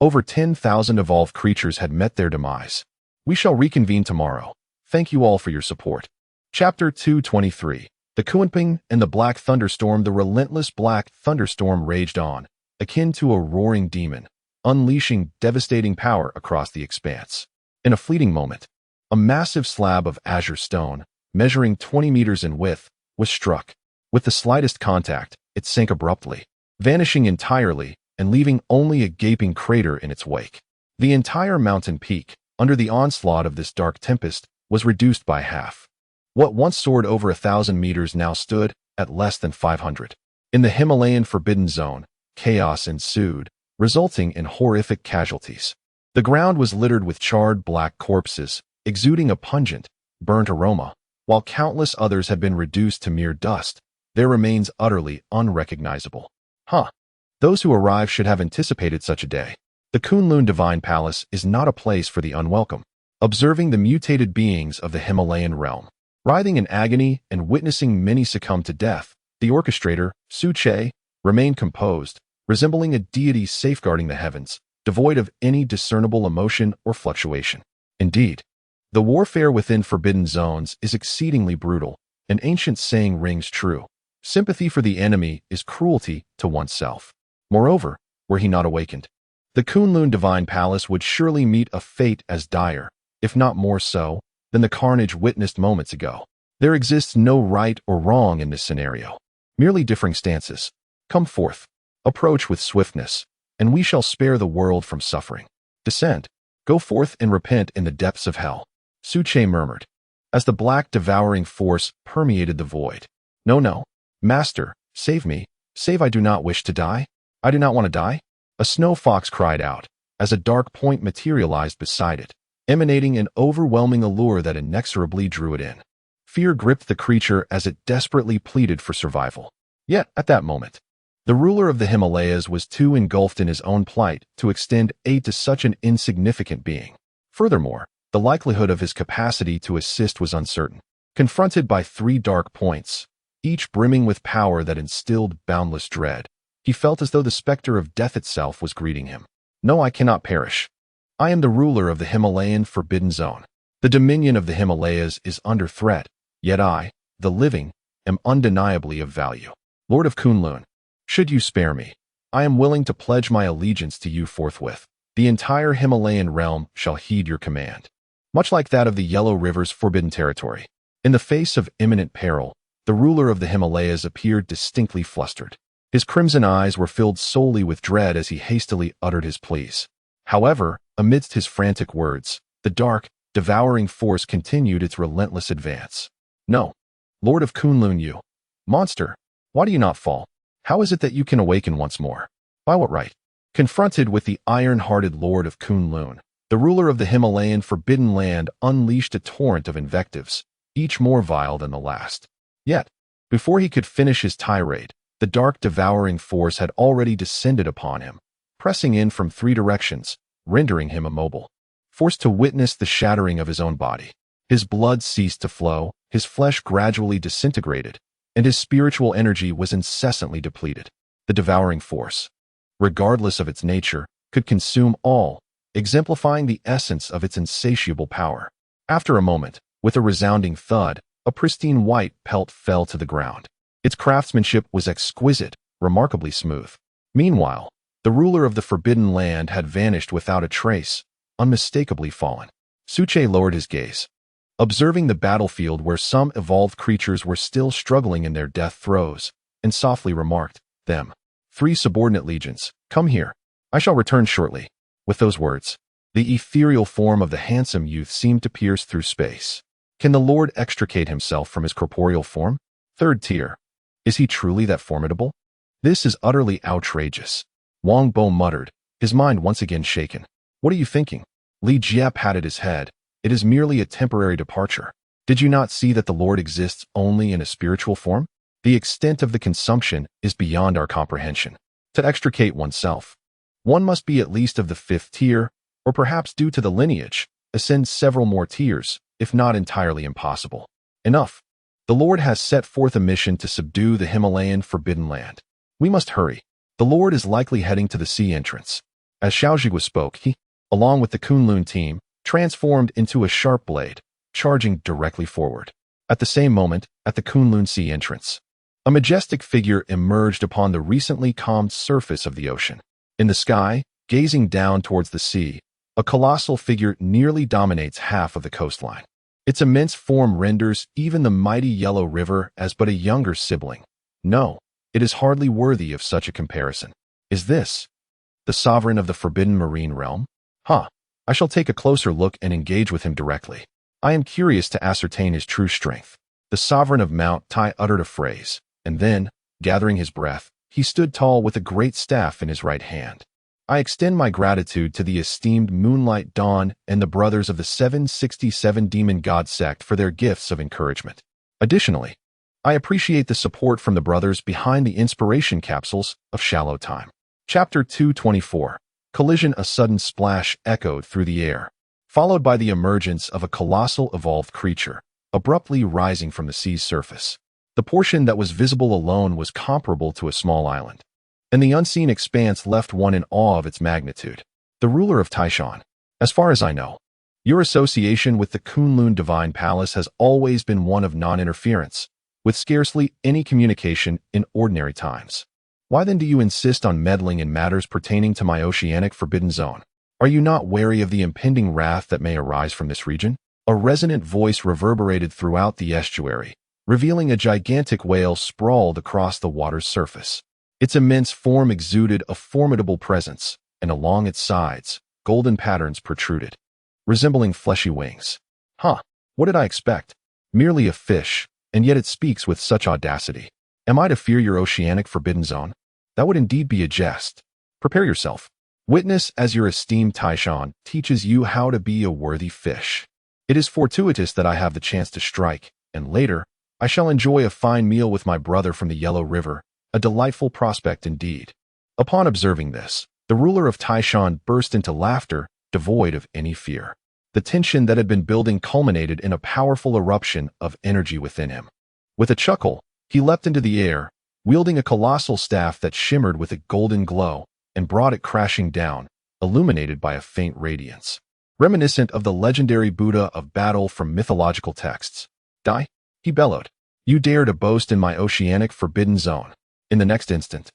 over 10,000 evolved creatures had met their demise. We shall reconvene tomorrow. Thank you all for your support. Chapter 223. The Kunping and the Black Thunderstorm. The relentless black thunderstorm raged on, akin to a roaring demon, unleashing devastating power across the expanse. In a fleeting moment, a massive slab of azure stone, measuring 20 meters in width, was struck. With the slightest contact, it sank abruptly, vanishing entirely and leaving only a gaping crater in its wake. The entire mountain peak, under the onslaught of this dark tempest, was reduced by half. What once soared over 1,000 meters now stood at less than 500. In the Himalayan Forbidden Zone, chaos ensued, resulting in horrific casualties. The ground was littered with charred black corpses, exuding a pungent, burnt aroma, while countless others had been reduced to mere dust, their remains utterly unrecognizable. Those who arrived should have anticipated such a day. The Kunlun Divine Palace is not a place for the unwelcome. Observing the mutated beings of the Himalayan realm, writhing in agony and witnessing many succumb to death, the orchestrator, Su Che, remained composed, resembling a deity safeguarding the heavens, devoid of any discernible emotion or fluctuation. Indeed, the warfare within forbidden zones is exceedingly brutal. An ancient saying rings true. Sympathy for the enemy is cruelty to oneself. Moreover, were he not awakened, the Kunlun Divine Palace would surely meet a fate as dire, if not more so, than the carnage witnessed moments ago. There exists no right or wrong in this scenario, merely differing stances. Come forth, approach with swiftness, and we shall spare the world from suffering. Descend, go forth and repent in the depths of hell. Su Che murmured, as the black devouring force permeated the void. No, Master, save me, save I do not wish to die. I do not want to die. A snow fox cried out, as a dark point materialized beside it, emanating an overwhelming allure that inexorably drew it in. Fear gripped the creature as it desperately pleaded for survival. Yet, at that moment, the ruler of the Himalayas was too engulfed in his own plight to extend aid to such an insignificant being. Furthermore, the likelihood of his capacity to assist was uncertain. Confronted by 3 dark points, each brimming with power that instilled boundless dread, he felt as though the specter of death itself was greeting him. No, I cannot perish. I am the ruler of the Himalayan Forbidden Zone. The dominion of the Himalayas is under threat, Yet I, the living, am undeniably of value. Lord of Kunlun, should you spare me, I am willing to pledge my allegiance to you forthwith. The entire Himalayan realm shall heed your command. Much like that of the Yellow River's forbidden territory. In the face of imminent peril, the ruler of the Himalayas appeared distinctly flustered. His crimson eyes were filled solely with dread as he hastily uttered his pleas. However, amidst his frantic words, the dark, devouring force continued its relentless advance. No, Lord of Kunlun, you monster, why do you not fall? How is it that you can awaken once more? By what right? Confronted with the iron-hearted Lord of Kunlun, the ruler of the Himalayan forbidden land unleashed a torrent of invectives, each more vile than the last. Yet, before he could finish his tirade, the dark devouring force had already descended upon him, pressing in from 3 directions, rendering him immobile. Forced to witness the shattering of his own body, his blood ceased to flow, his flesh gradually disintegrated, and his spiritual energy was incessantly depleted. The devouring force, regardless of its nature, could consume all, exemplifying the essence of its insatiable power. After a moment, with a resounding thud, a pristine white pelt fell to the ground. Its craftsmanship was exquisite, remarkably smooth. Meanwhile, the ruler of the forbidden land had vanished without a trace, unmistakably fallen. Suche lowered his gaze, observing the battlefield where some evolved creatures were still struggling in their death throes, and softly remarked, "Them. 3 subordinate legions, come here. I shall return shortly." With those words, the ethereal form of the handsome youth seemed to pierce through space. Can the Lord extricate himself from his corporeal form? 3rd tier. Is he truly that formidable? This is utterly outrageous. Wang Bo muttered, his mind once again shaken. What are you thinking? Li Jie patted his head. It is merely a temporary departure. Did you not see that the Lord exists only in a spiritual form? The extent of the consumption is beyond our comprehension. To extricate oneself, one must be at least of the 5th tier, or perhaps due to the lineage, ascend several more tiers, if not entirely impossible. Enough. The Lord has set forth a mission to subdue the Himalayan forbidden land. We must hurry. The Lord is likely heading to the sea entrance. As Xiaozhigua spoke, he, along with the Kunlun team, transformed into a sharp blade, charging directly forward. At the same moment, at the Kunlun Sea entrance, a majestic figure emerged upon the recently calmed surface of the ocean. In the sky, gazing down towards the sea, a colossal figure nearly dominates half of the coastline. Its immense form renders even the mighty Yellow River as but a younger sibling. No, it is hardly worthy of such a comparison. Is this the sovereign of the forbidden marine realm? I shall take a closer look and engage with him directly. I am curious to ascertain his true strength. The sovereign of Mount Tai uttered a phrase, and then, gathering his breath, he stood tall with a great staff in his right hand. I extend my gratitude to the esteemed Moonlight Dawn and the brothers of the 767 Demon God sect for their gifts of encouragement. Additionally, I appreciate the support from the brothers behind the inspiration capsules of Shallow Time. Chapter 224. Collision. A sudden splash echoed through the air, followed by the emergence of a colossal evolved creature, abruptly rising from the sea's surface. The portion that was visible alone was comparable to a small island, and the unseen expanse left one in awe of its magnitude. The ruler of Taishan. As far as I know, your association with the Kunlun Divine Palace has always been one of non-interference, with scarcely any communication in ordinary times. Why then do you insist on meddling in matters pertaining to my oceanic forbidden zone? Are you not wary of the impending wrath that may arise from this region? A resonant voice reverberated throughout the estuary, revealing a gigantic whale sprawled across the water's surface. Its immense form exuded a formidable presence, and along its sides, golden patterns protruded, resembling fleshy wings. What did I expect? Merely a fish, and yet it speaks with such audacity. Am I to fear your oceanic forbidden zone? That would indeed be a jest. Prepare yourself. Witness as your esteemed Taishan teaches you how to be a worthy fish. It is fortuitous that I have the chance to strike, and later, I shall enjoy a fine meal with my brother from the Yellow River, a delightful prospect indeed. Upon observing this, the ruler of Taishan burst into laughter, devoid of any fear. The tension that had been building culminated in a powerful eruption of energy within him. With a chuckle, he leapt into the air, wielding a colossal staff that shimmered with a golden glow, and brought it crashing down, illuminated by a faint radiance, reminiscent of the legendary Buddha of battle from mythological texts. Die? he bellowed. You dare to boast in my oceanic forbidden zone. In the next instant,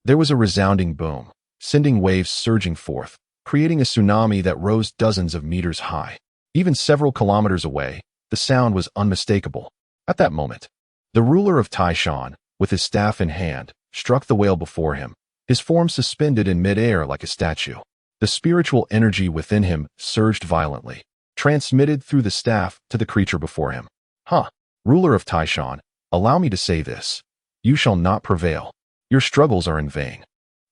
there was a resounding boom, sending waves surging forth, creating a tsunami that rose dozens of meters high. Even several kilometers away, the sound was unmistakable. At that moment, the ruler of Taishan, with his staff in hand, struck the whale before him, his form suspended in midair like a statue. The spiritual energy within him surged violently, transmitted through the staff to the creature before him. Ruler of Taishan, allow me to say this. You shall not prevail. Your struggles are in vain.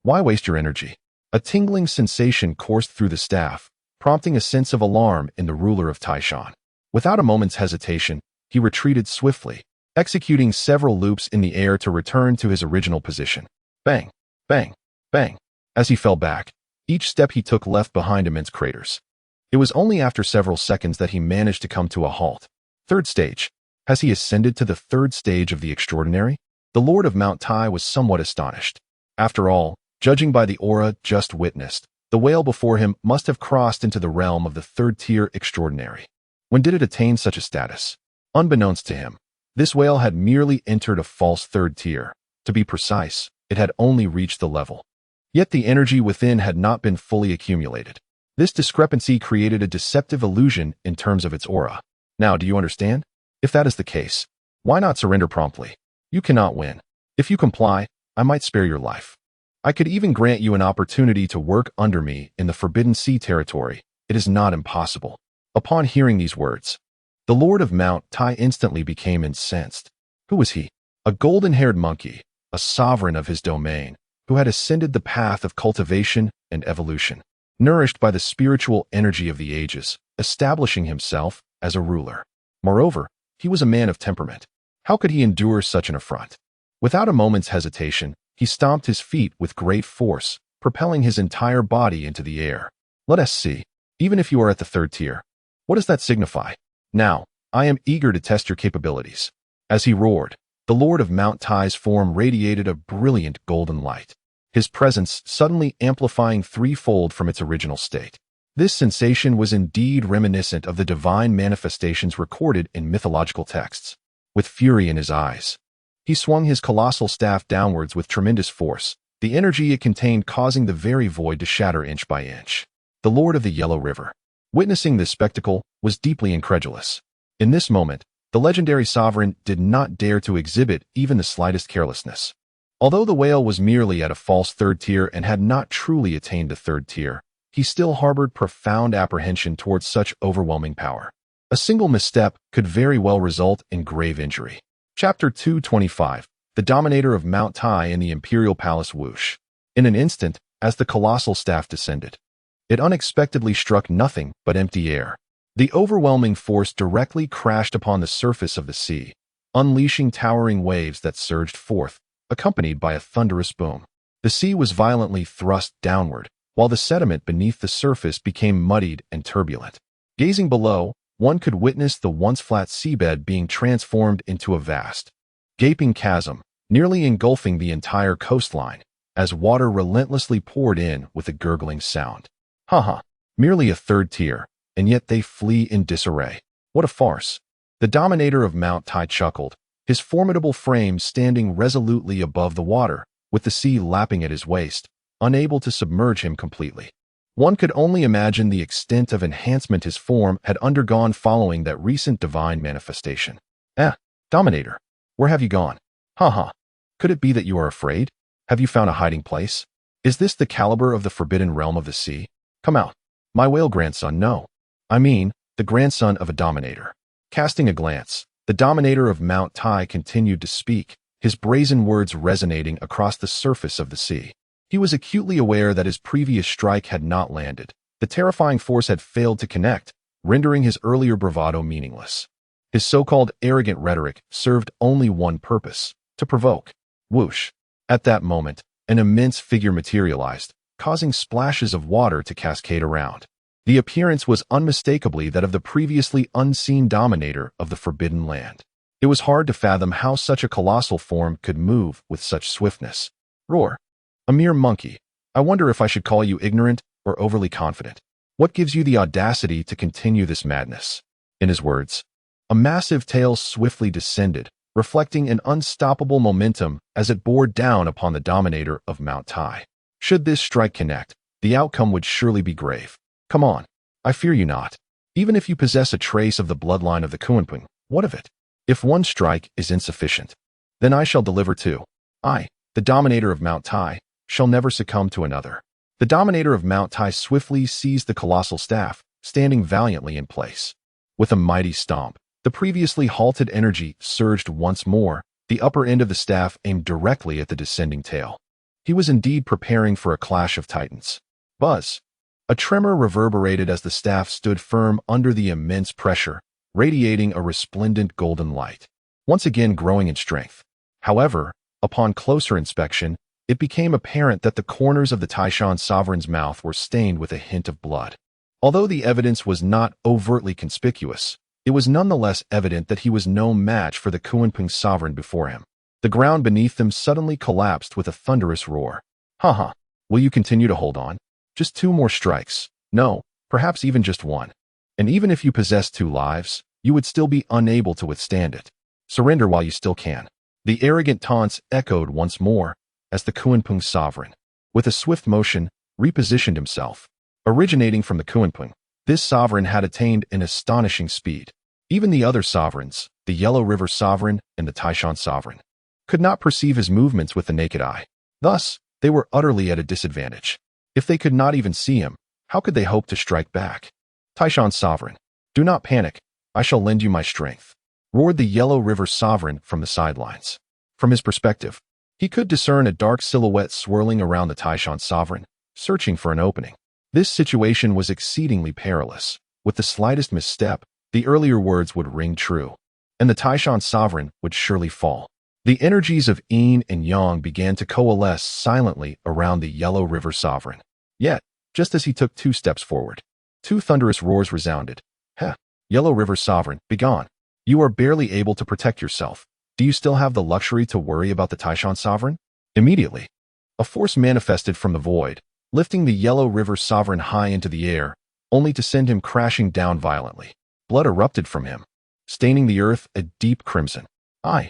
Why waste your energy? A tingling sensation coursed through the staff, prompting a sense of alarm in the ruler of Taishan. Without a moment's hesitation, he retreated swiftly, executing several loops in the air to return to his original position. Bang, bang, bang. As he fell back, each step he took left behind immense craters. It was only after several seconds that he managed to come to a halt. Third stage. Has he ascended to the third stage of the extraordinary? The Lord of Mount Tai was somewhat astonished. After all, judging by the aura just witnessed, the whale before him must have crossed into the realm of the third-tier extraordinary. When did it attain such a status? Unbeknownst to him, this whale had merely entered a false third tier. To be precise, it had only reached the level. Yet the energy within had not been fully accumulated. This discrepancy created a deceptive illusion in terms of its aura. Now, do you understand? If that is the case, why not surrender promptly? You cannot win. If you comply, I might spare your life. I could even grant you an opportunity to work under me in the Forbidden Sea territory. It is not impossible. Upon hearing these words, the Lord of Mount Tai instantly became incensed. Who was he? A golden-haired monkey, a sovereign of his domain, who had ascended the path of cultivation and evolution, nourished by the spiritual energy of the ages, establishing himself as a ruler. Moreover, he was a man of temperament. How could he endure such an affront? Without a moment's hesitation, he stomped his feet with great force, propelling his entire body into the air. Let us see. Even if you are at the third tier, what does that signify? Now, I am eager to test your capabilities. As he roared, the Lord of Mount Tai's form radiated a brilliant golden light, his presence suddenly amplifying threefold from its original state. This sensation was indeed reminiscent of the divine manifestations recorded in mythological texts. With fury in his eyes, he swung his colossal staff downwards with tremendous force, the energy it contained causing the very void to shatter inch by inch. The Lord of the Yellow River, witnessing this spectacle, was deeply incredulous. In this moment, the legendary sovereign did not dare to exhibit even the slightest carelessness. Although the whale was merely at a false third tier and had not truly attained the third tier, he still harbored profound apprehension towards such overwhelming power. A single misstep could very well result in grave injury. Chapter 225. The Dominator of Mount Tai in the Imperial Palace whoosh. In an instant, as the colossal staff descended, it unexpectedly struck nothing but empty air. The overwhelming force directly crashed upon the surface of the sea, unleashing towering waves that surged forth, accompanied by a thunderous boom. The sea was violently thrust downward, while the sediment beneath the surface became muddied and turbulent. Gazing below, one could witness the once flat seabed being transformed into a vast, gaping chasm, nearly engulfing the entire coastline, as water relentlessly poured in with a gurgling sound. Merely a third tier, and yet they flee in disarray. What a farce. The Dominator of Mount Tai chuckled, his formidable frame standing resolutely above the water, with the sea lapping at his waist, unable to submerge him completely. One could only imagine the extent of enhancement his form had undergone following that recent divine manifestation. Dominator, where have you gone? Could it be that you are afraid? Have you found a hiding place? Is this the caliber of the forbidden realm of the sea? Come out. My whale grandson, no. I mean, the grandson of a dominator. Casting a glance, the Dominator of Mount Tai continued to speak, his brazen words resonating across the surface of the sea. He was acutely aware that his previous strike had not landed. The terrifying force had failed to connect, rendering his earlier bravado meaningless. His so-called arrogant rhetoric served only one purpose: to provoke. Whoosh! At that moment, an immense figure materialized, causing splashes of water to cascade around. The appearance was unmistakably that of the previously unseen dominator of the Forbidden Land. It was hard to fathom how such a colossal form could move with such swiftness. Roar! A mere monkey. I wonder if I should call you ignorant or overly confident. What gives you the audacity to continue this madness? In his words, A massive tail swiftly descended, reflecting an unstoppable momentum as it bore down upon the dominator of Mount Tai. Should this strike connect, the outcome would surely be grave. Come on, I fear you not. Even if you possess a trace of the bloodline of the Kunpeng, what of it? If one strike is insufficient, then I shall deliver too. I, the dominator of Mount Tai, shall never succumb to another. The dominator of Mount Tai swiftly seized the colossal staff, standing valiantly in place. With a mighty stomp, the previously halted energy surged once more, the upper end of the staff aimed directly at the descending tail. He was indeed preparing for a clash of titans. Buzz! A tremor reverberated as the staff stood firm under the immense pressure, radiating a resplendent golden light, once again growing in strength. However, upon closer inspection, it became apparent that the corners of the Taishan sovereign's mouth were stained with a hint of blood. Although the evidence was not overtly conspicuous, it was nonetheless evident that he was no match for the Kunpeng sovereign before him. The ground beneath them suddenly collapsed with a thunderous roar. Haha, will you continue to hold on? Just 2 more strikes. No, perhaps even just 1. And even if you possess 2 lives, you would still be unable to withstand it. Surrender while you still can. The arrogant taunts echoed once more as the Kunpeng sovereign, with a swift motion, repositioned himself. Originating from the Kunpeng, this sovereign had attained an astonishing speed. Even the other sovereigns, the Yellow River sovereign and the Taishan sovereign, could not perceive his movements with the naked eye. Thus, they were utterly at a disadvantage. If they could not even see him, how could they hope to strike back? Taishan sovereign, do not panic. I shall lend you my strength, roared the Yellow River sovereign from the sidelines. From his perspective, he could discern a dark silhouette swirling around the Taishan sovereign, searching for an opening. This situation was exceedingly perilous. With the slightest misstep, the earlier words would ring true, and the Taishan sovereign would surely fall. The energies of yin and yang began to coalesce silently around the Yellow River sovereign. Yet, just as he took 2 steps forward, 2 thunderous roars resounded. Heh, Yellow River sovereign, begone. You are barely able to protect yourself. Do you still have the luxury to worry about the Taishan sovereign? Immediately, a force manifested from the void, lifting the Yellow River sovereign high into the air, only to send him crashing down violently. Blood erupted from him, staining the earth a deep crimson. I.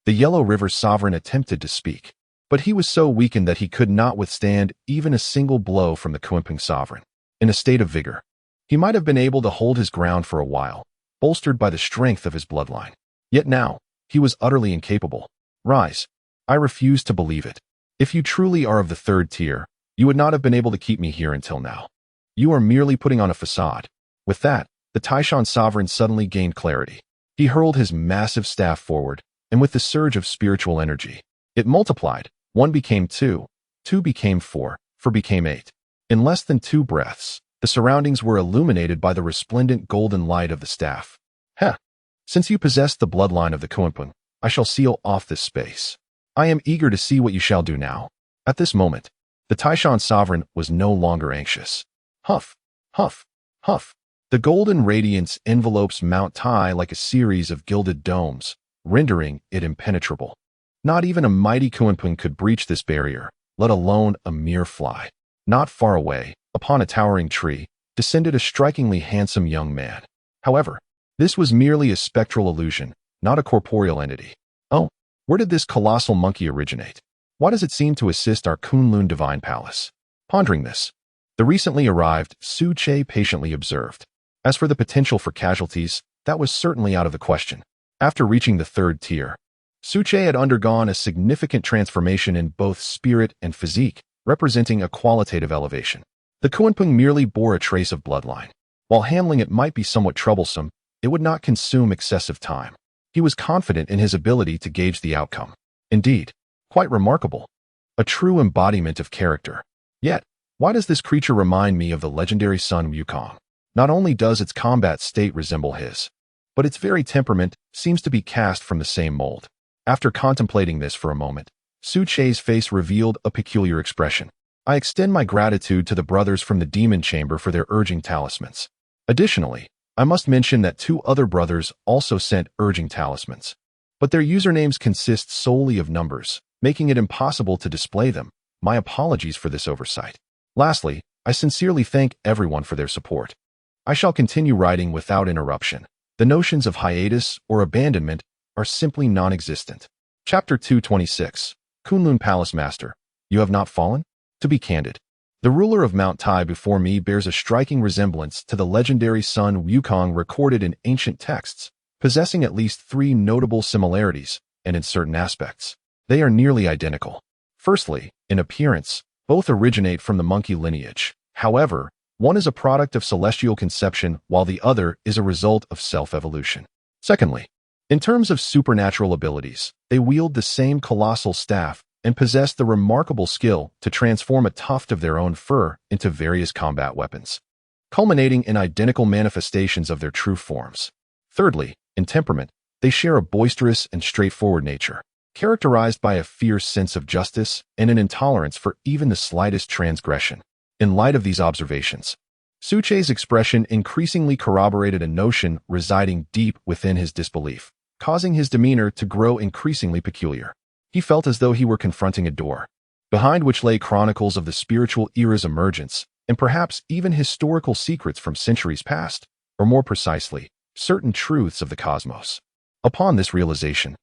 The Yellow River sovereign attempted to speak, but he was so weakened that he could not withstand even a single blow from the Kunpeng sovereign. In a state of vigor, he might have been able to hold his ground for a while, bolstered by the strength of his bloodline. Yet now, he was utterly incapable. Rise. I refuse to believe it. If you truly are of the 3rd tier, you would not have been able to keep me here until now. You are merely putting on a facade. With that, the Taishan sovereign suddenly gained clarity. He hurled his massive staff forward, and with the surge of spiritual energy, it multiplied. 1 became 2, 2 became 4, 4 became 8. In less than 2 breaths, the surroundings were illuminated by the resplendent golden light of the staff. Heh! Since you possess the bloodline of the Kunpeng, I shall seal off this space. I am eager to see what you shall do now. At this moment, the Taishan sovereign was no longer anxious. Huff, huff, huff. The golden radiance envelopes Mount Tai like a series of gilded domes, rendering it impenetrable. Not even a mighty Kunpeng could breach this barrier, let alone a mere fly. Not far away, upon a towering tree, descended a strikingly handsome young man. However, this was merely a spectral illusion, not a corporeal entity. Oh, where did this colossal monkey originate? Why does it seem to assist our Kunlun divine palace? Pondering this, the recently arrived Su Che patiently observed. As for the potential for casualties, that was certainly out of the question. After reaching the 3rd tier, Su Che had undergone a significant transformation in both spirit and physique, representing a qualitative elevation. The Kunpeng merely bore a trace of bloodline. While handling it might be somewhat troublesome, it would not consume excessive time. He was confident in his ability to gauge the outcome. Indeed, quite remarkable. A true embodiment of character. Yet, why does this creature remind me of the legendary Sun Wukong? Not only does its combat state resemble his, but its very temperament seems to be cast from the same mold. After contemplating this for a moment, Su Che's face revealed a peculiar expression. I extend my gratitude to the brothers from the Demon Chamber for their urging talismans. Additionally, I must mention that 2 other brothers also sent urging talismans, but their usernames consist solely of numbers, making it impossible to display them. My apologies for this oversight. Lastly, I sincerely thank everyone for their support. I shall continue writing without interruption. The notions of hiatus or abandonment are simply non-existent. Chapter 226. Kunlun Palace Master. You have not fallen? To be candid, the ruler of Mount Tai before me bears a striking resemblance to the legendary son Wukong recorded in ancient texts, possessing at least 3 notable similarities, and in certain aspects, they are nearly identical. Firstly, in appearance, both originate from the monkey lineage. However, one is a product of celestial conception while the other is a result of self-evolution. Secondly, in terms of supernatural abilities, they wield the same colossal staff and possess the remarkable skill to transform a tuft of their own fur into various combat weapons, culminating in identical manifestations of their true forms. Thirdly, in temperament, they share a boisterous and straightforward nature, characterized by a fierce sense of justice and an intolerance for even the slightest transgression. In light of these observations, Suche's expression increasingly corroborated a notion residing deep within his disbelief, causing his demeanor to grow increasingly peculiar. He felt as though he were confronting a door, behind which lay chronicles of the spiritual era's emergence, and perhaps even historical secrets from centuries past, or more precisely, certain truths of the cosmos. Upon this realization,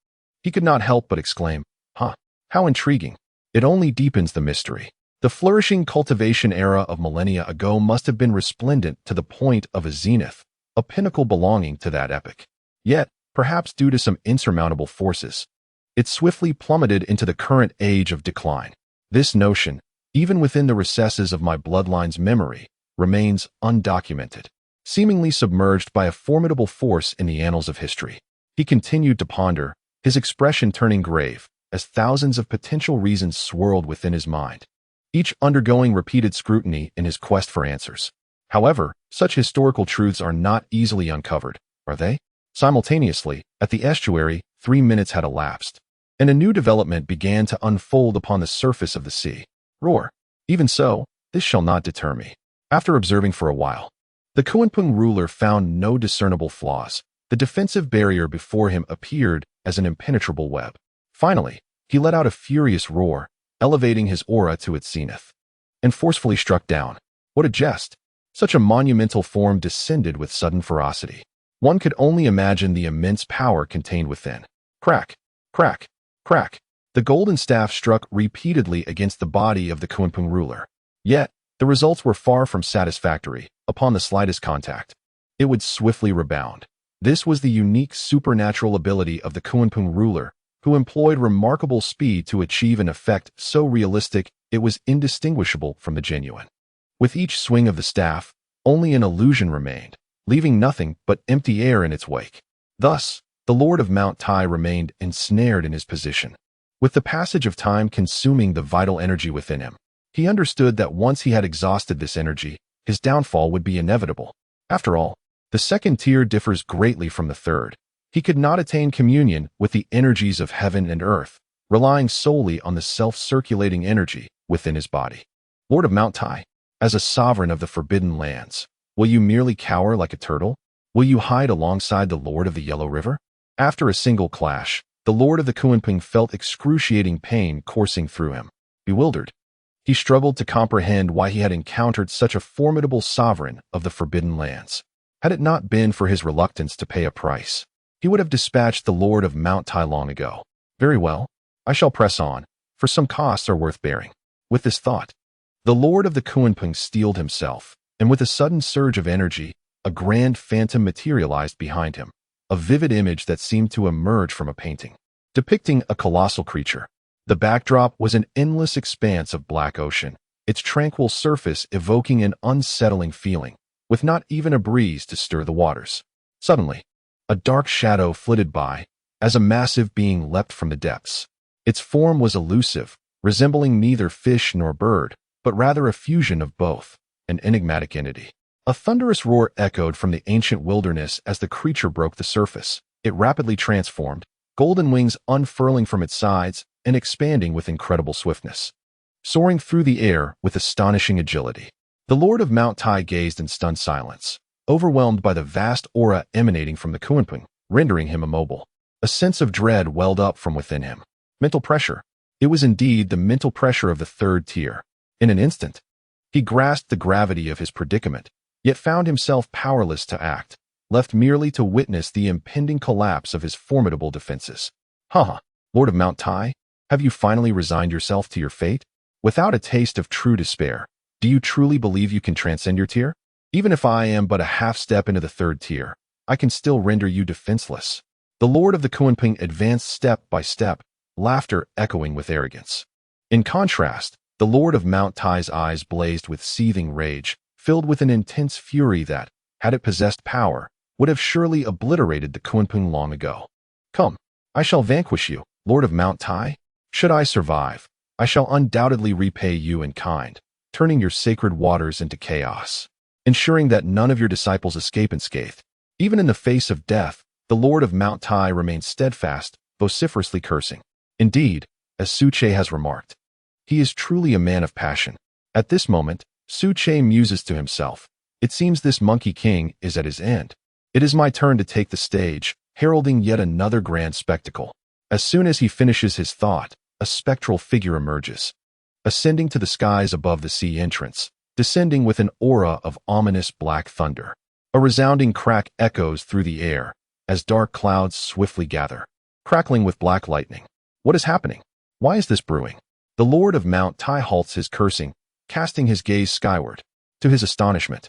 he could not help but exclaim, how intriguing. It only deepens the mystery. The flourishing cultivation era of millennia ago must have been resplendent to the point of a zenith, a pinnacle belonging to that epoch. Yet, perhaps due to some insurmountable forces, it swiftly plummeted into the current age of decline. This notion, even within the recesses of my bloodline's memory, remains undocumented, seemingly submerged by a formidable force in the annals of history. He continued to ponder, his expression turning grave, as thousands of potential reasons swirled within his mind, each undergoing repeated scrutiny in his quest for answers. However, such historical truths are not easily uncovered, are they? Simultaneously, at the estuary, 3 minutes had elapsed, and a new development began to unfold upon the surface of the sea. Roar. Even so, this shall not deter me. After observing for a while, the Kuanping ruler found no discernible flaws. The defensive barrier before him appeared as an impenetrable web. Finally, he let out a furious roar, elevating his aura to its zenith, and forcefully struck down. What a jest! Such a monumental form descended with sudden ferocity. One could only imagine the immense power contained within. Crack, crack, crack. The golden staff struck repeatedly against the body of the Kuanping ruler. Yet, the results were far from satisfactory. Upon the slightest contact, it would swiftly rebound. This was the unique supernatural ability of the Kuanping ruler, who employed remarkable speed to achieve an effect so realistic it was indistinguishable from the genuine. With each swing of the staff, only an illusion remained, leaving nothing but empty air in its wake. Thus, the Lord of Mount Tai remained ensnared in his position, with the passage of time consuming the vital energy within him. He understood that once he had exhausted this energy, his downfall would be inevitable. After all, the second tier differs greatly from the third. He could not attain communion with the energies of heaven and earth, relying solely on the self-circulating energy within his body. Lord of Mount Tai, as a sovereign of the Forbidden Lands, will you merely cower like a turtle? Will you hide alongside the Lord of the Yellow River? After a single clash, the Lord of the Kuanping felt excruciating pain coursing through him. Bewildered, he struggled to comprehend why he had encountered such a formidable sovereign of the Forbidden Lands. Had it not been for his reluctance to pay a price, he would have dispatched the Lord of Mount Tai long ago. Very well, I shall press on, for some costs are worth bearing. With this thought, the Lord of the Kuanping steeled himself, and with a sudden surge of energy, a grand phantom materialized behind him, a vivid image that seemed to emerge from a painting, depicting a colossal creature. The backdrop was an endless expanse of black ocean, its tranquil surface evoking an unsettling feeling, with not even a breeze to stir the waters. Suddenly, a dark shadow flitted by, as a massive being leapt from the depths. Its form was elusive, resembling neither fish nor bird, but rather a fusion of both, an enigmatic entity. A thunderous roar echoed from the ancient wilderness as the creature broke the surface. It rapidly transformed, golden wings unfurling from its sides and expanding with incredible swiftness, soaring through the air with astonishing agility. The Lord of Mount Tai gazed in stunned silence, overwhelmed by the vast aura emanating from the Kuanping, rendering him immobile. A sense of dread welled up from within him. Mental pressure. It was indeed the mental pressure of the third tier. In an instant, he grasped the gravity of his predicament, yet found himself powerless to act. left merely to witness the impending collapse of his formidable defenses. Haha, Lord of Mount Tai, have you finally resigned yourself to your fate? Without a taste of true despair, do you truly believe you can transcend your tier? Even if I am but a half step into the third tier, I can still render you defenseless. The Lord of the Kunpeng advanced step by step, laughter echoing with arrogance. In contrast, the Lord of Mount Tai's eyes blazed with seething rage, filled with an intense fury that, had it possessed power, would have surely obliterated the Kunpeng long ago. Come, I shall vanquish you, Lord of Mount Tai. Should I survive, I shall undoubtedly repay you in kind, turning your sacred waters into chaos, ensuring that none of your disciples escape unscathed. Even in the face of death, the Lord of Mount Tai remains steadfast, vociferously cursing. Indeed, as Su Che has remarked, he is truly a man of passion. At this moment, Su Che muses to himself, it seems this Monkey King is at his end. It is my turn to take the stage, heralding yet another grand spectacle. As soon as he finishes his thought, a spectral figure emerges, ascending to the skies above the sea entrance, descending with an aura of ominous black thunder. A resounding crack echoes through the air as dark clouds swiftly gather, crackling with black lightning. What is happening? Why is this brewing? The Lord of Mount Tai halts his cursing, casting his gaze skyward. To his astonishment,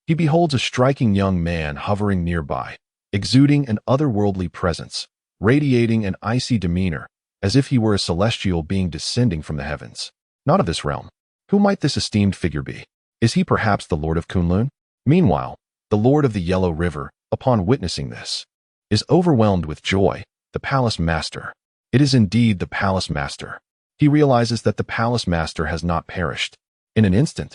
he beholds a striking young man hovering nearby, exuding an otherworldly presence, radiating an icy demeanor, as if he were a celestial being descending from the heavens. Not of this realm. Who might this esteemed figure be? Is he perhaps the Lord of Kunlun? Meanwhile, the Lord of the Yellow River, upon witnessing this, is overwhelmed with joy. The Palace Master. It is indeed the Palace Master. He realizes that the Palace Master has not perished. In an instant,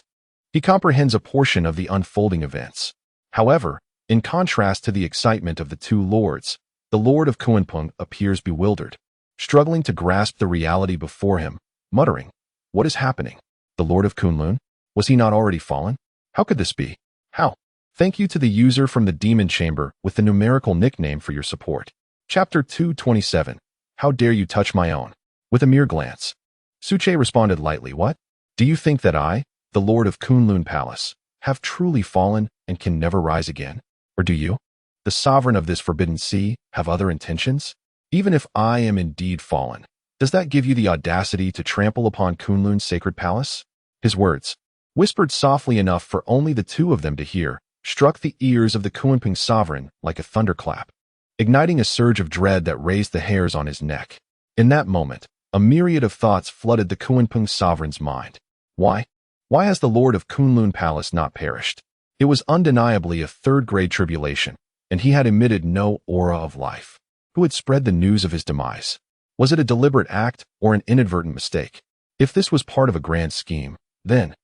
he comprehends a portion of the unfolding events. However, in contrast to the excitement of the two lords, the Lord of Kunpeng appears bewildered, struggling to grasp the reality before him, muttering, "What is happening? The Lord of Kunlun? Was he not already fallen? How could this be? How?" Thank you to the user from the Demon Chamber with the numerical nickname for your support. Chapter 227. How dare you touch my own? With a mere glance, Su Che responded lightly, "What? Do you think that I, the Lord of Kunlun Palace, have truly fallen and can never rise again? Or do you, the sovereign of this forbidden sea, have other intentions? Even if I am indeed fallen, does that give you the audacity to trample upon Kunlun's sacred palace?" His words, whispered softly enough for only the two of them to hear, struck the ears of the Kunpeng sovereign like a thunderclap, igniting a surge of dread that raised the hairs on his neck. In that moment, a myriad of thoughts flooded the Kunpeng sovereign's mind. Why? Why has the Lord of Kunlun Palace not perished? It was undeniably a third-grade tribulation, and he had emitted no aura of life. Who had spread the news of his demise? Was it a deliberate act or an inadvertent mistake? If this was part of a grand scheme, then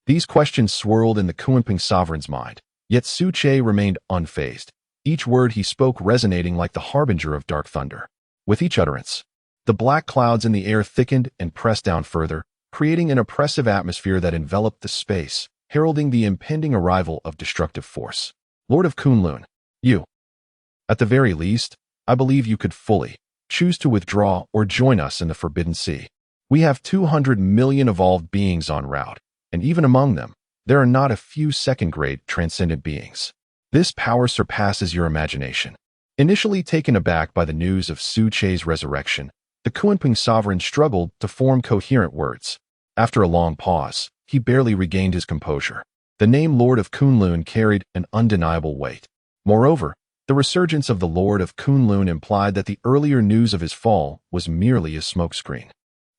these questions swirled in the Kunpeng sovereign's mind. Yet Su Che remained unfazed, each word he spoke resonating like the harbinger of dark thunder. With each utterance, the black clouds in the air thickened and pressed down further, creating an oppressive atmosphere that enveloped the space, heralding the impending arrival of destructive force. Lord of Kunlun, you. At the very least, I believe you could fully choose to withdraw or join us in the Forbidden Sea. We have 200 million evolved beings en route, and even among them, there are not a few second-grade transcendent beings. This power surpasses your imagination. Initially taken aback by the news of Su Che's resurrection, the Kunpeng sovereign struggled to form coherent words. After a long pause, he barely regained his composure. The name Lord of Kunlun carried an undeniable weight. Moreover, the resurgence of the Lord of Kunlun implied that the earlier news of his fall was merely a smokescreen.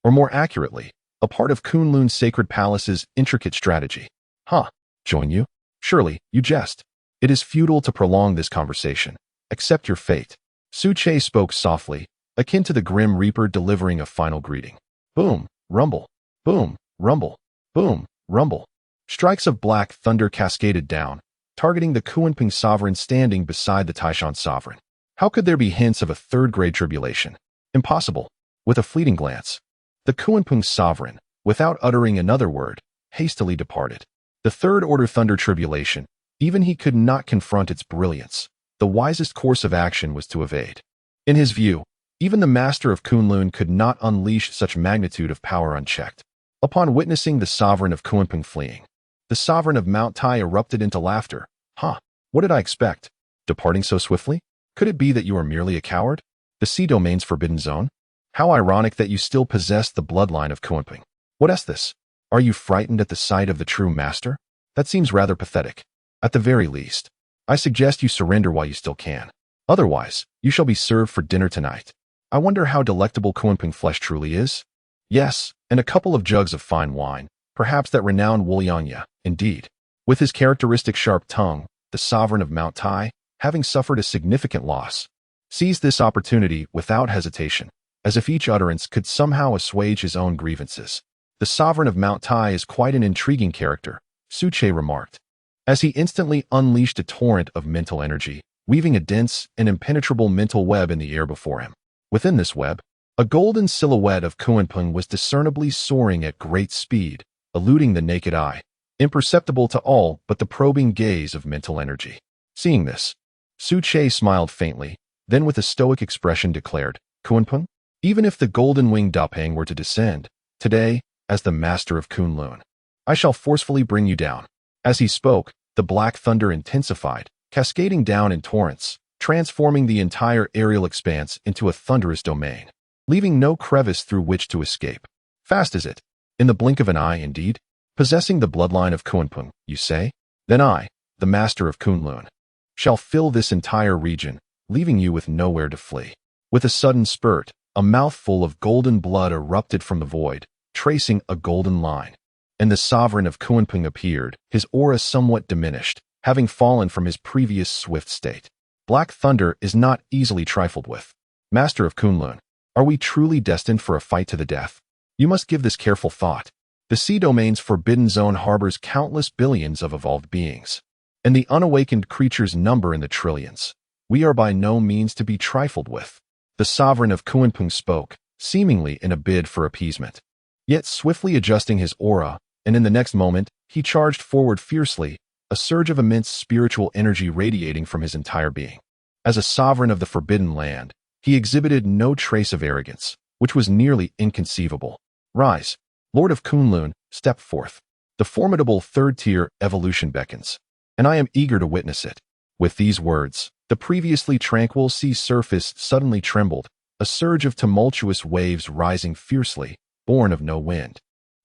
Or more accurately, a part of Kunlun's sacred palace's intricate strategy. Huh, join you? Surely, you jest. It is futile to prolong this conversation. Accept your fate. Su Che spoke softly, akin to the Grim Reaper delivering a final greeting. Boom, rumble. Boom, rumble. Boom, rumble. Strikes of black thunder cascaded down, targeting the Kunpeng sovereign standing beside the Taishan sovereign. How could there be hints of a third-grade tribulation? Impossible. With a fleeting glance, the Kunpeng sovereign, without uttering another word, hastily departed. The third-order thunder tribulation, even he could not confront its brilliance. The wisest course of action was to evade. In his view, even the master of Kunlun could not unleash such magnitude of power unchecked. Upon witnessing the sovereign of Kunpeng fleeing, the sovereign of Mount Tai erupted into laughter. Huh, what did I expect? departing so swiftly? Could it be that you are merely a coward? The sea domain's forbidden zone? How ironic that you still possess the bloodline of Kunpeng. What is this? Are you frightened at the sight of the true master? That seems rather pathetic. At the very least, I suggest you surrender while you still can. Otherwise, you shall be served for dinner tonight. I wonder how delectable Kunpeng flesh truly is? Yes, and a couple of jugs of fine wine, perhaps that renowned Wuliangya, indeed. With his characteristic sharp tongue, the sovereign of Mount Tai, having suffered a significant loss, seized this opportunity without hesitation, as if each utterance could somehow assuage his own grievances. The sovereign of Mount Tai is quite an intriguing character, Suche remarked, as he instantly unleashed a torrent of mental energy, weaving a dense and impenetrable mental web in the air before him. Within this web, a golden silhouette of Kunpeng was discernibly soaring at great speed, eluding the naked eye, imperceptible to all but the probing gaze of mental energy. Seeing this, Suche smiled faintly, then with a stoic expression declared, Kunpeng, even if the golden-winged Dapeng were to descend, today, as the master of Kunlun, I shall forcefully bring you down. As he spoke, the black thunder intensified, cascading down in torrents, transforming the entire aerial expanse into a thunderous domain, leaving no crevice through which to escape. Fast is it? In the blink of an eye, indeed? Possessing the bloodline of Kunpeng, you say? Then I, the master of Kunlun, shall fill this entire region, leaving you with nowhere to flee. With a sudden spurt, a mouthful of golden blood erupted from the void, tracing a golden line. And the sovereign of Kunpeng appeared, his aura somewhat diminished, having fallen from his previous swift state. Black thunder is not easily trifled with. Master of Kunlun, are we truly destined for a fight to the death? You must give this careful thought. The sea domain's forbidden zone harbors countless billions of evolved beings, and the unawakened creatures number in the trillions. We are by no means to be trifled with. The sovereign of Kunpeng spoke, seemingly in a bid for appeasement, yet swiftly adjusting his aura, and in the next moment, he charged forward fiercely, a surge of immense spiritual energy radiating from his entire being. As a sovereign of the forbidden land, he exhibited no trace of arrogance, which was nearly inconceivable. Rise, Lord of Kunlun, step forth. The formidable third-tier evolution beckons, and I am eager to witness it. With these words, the previously tranquil sea surface suddenly trembled, a surge of tumultuous waves rising fiercely, born of no wind,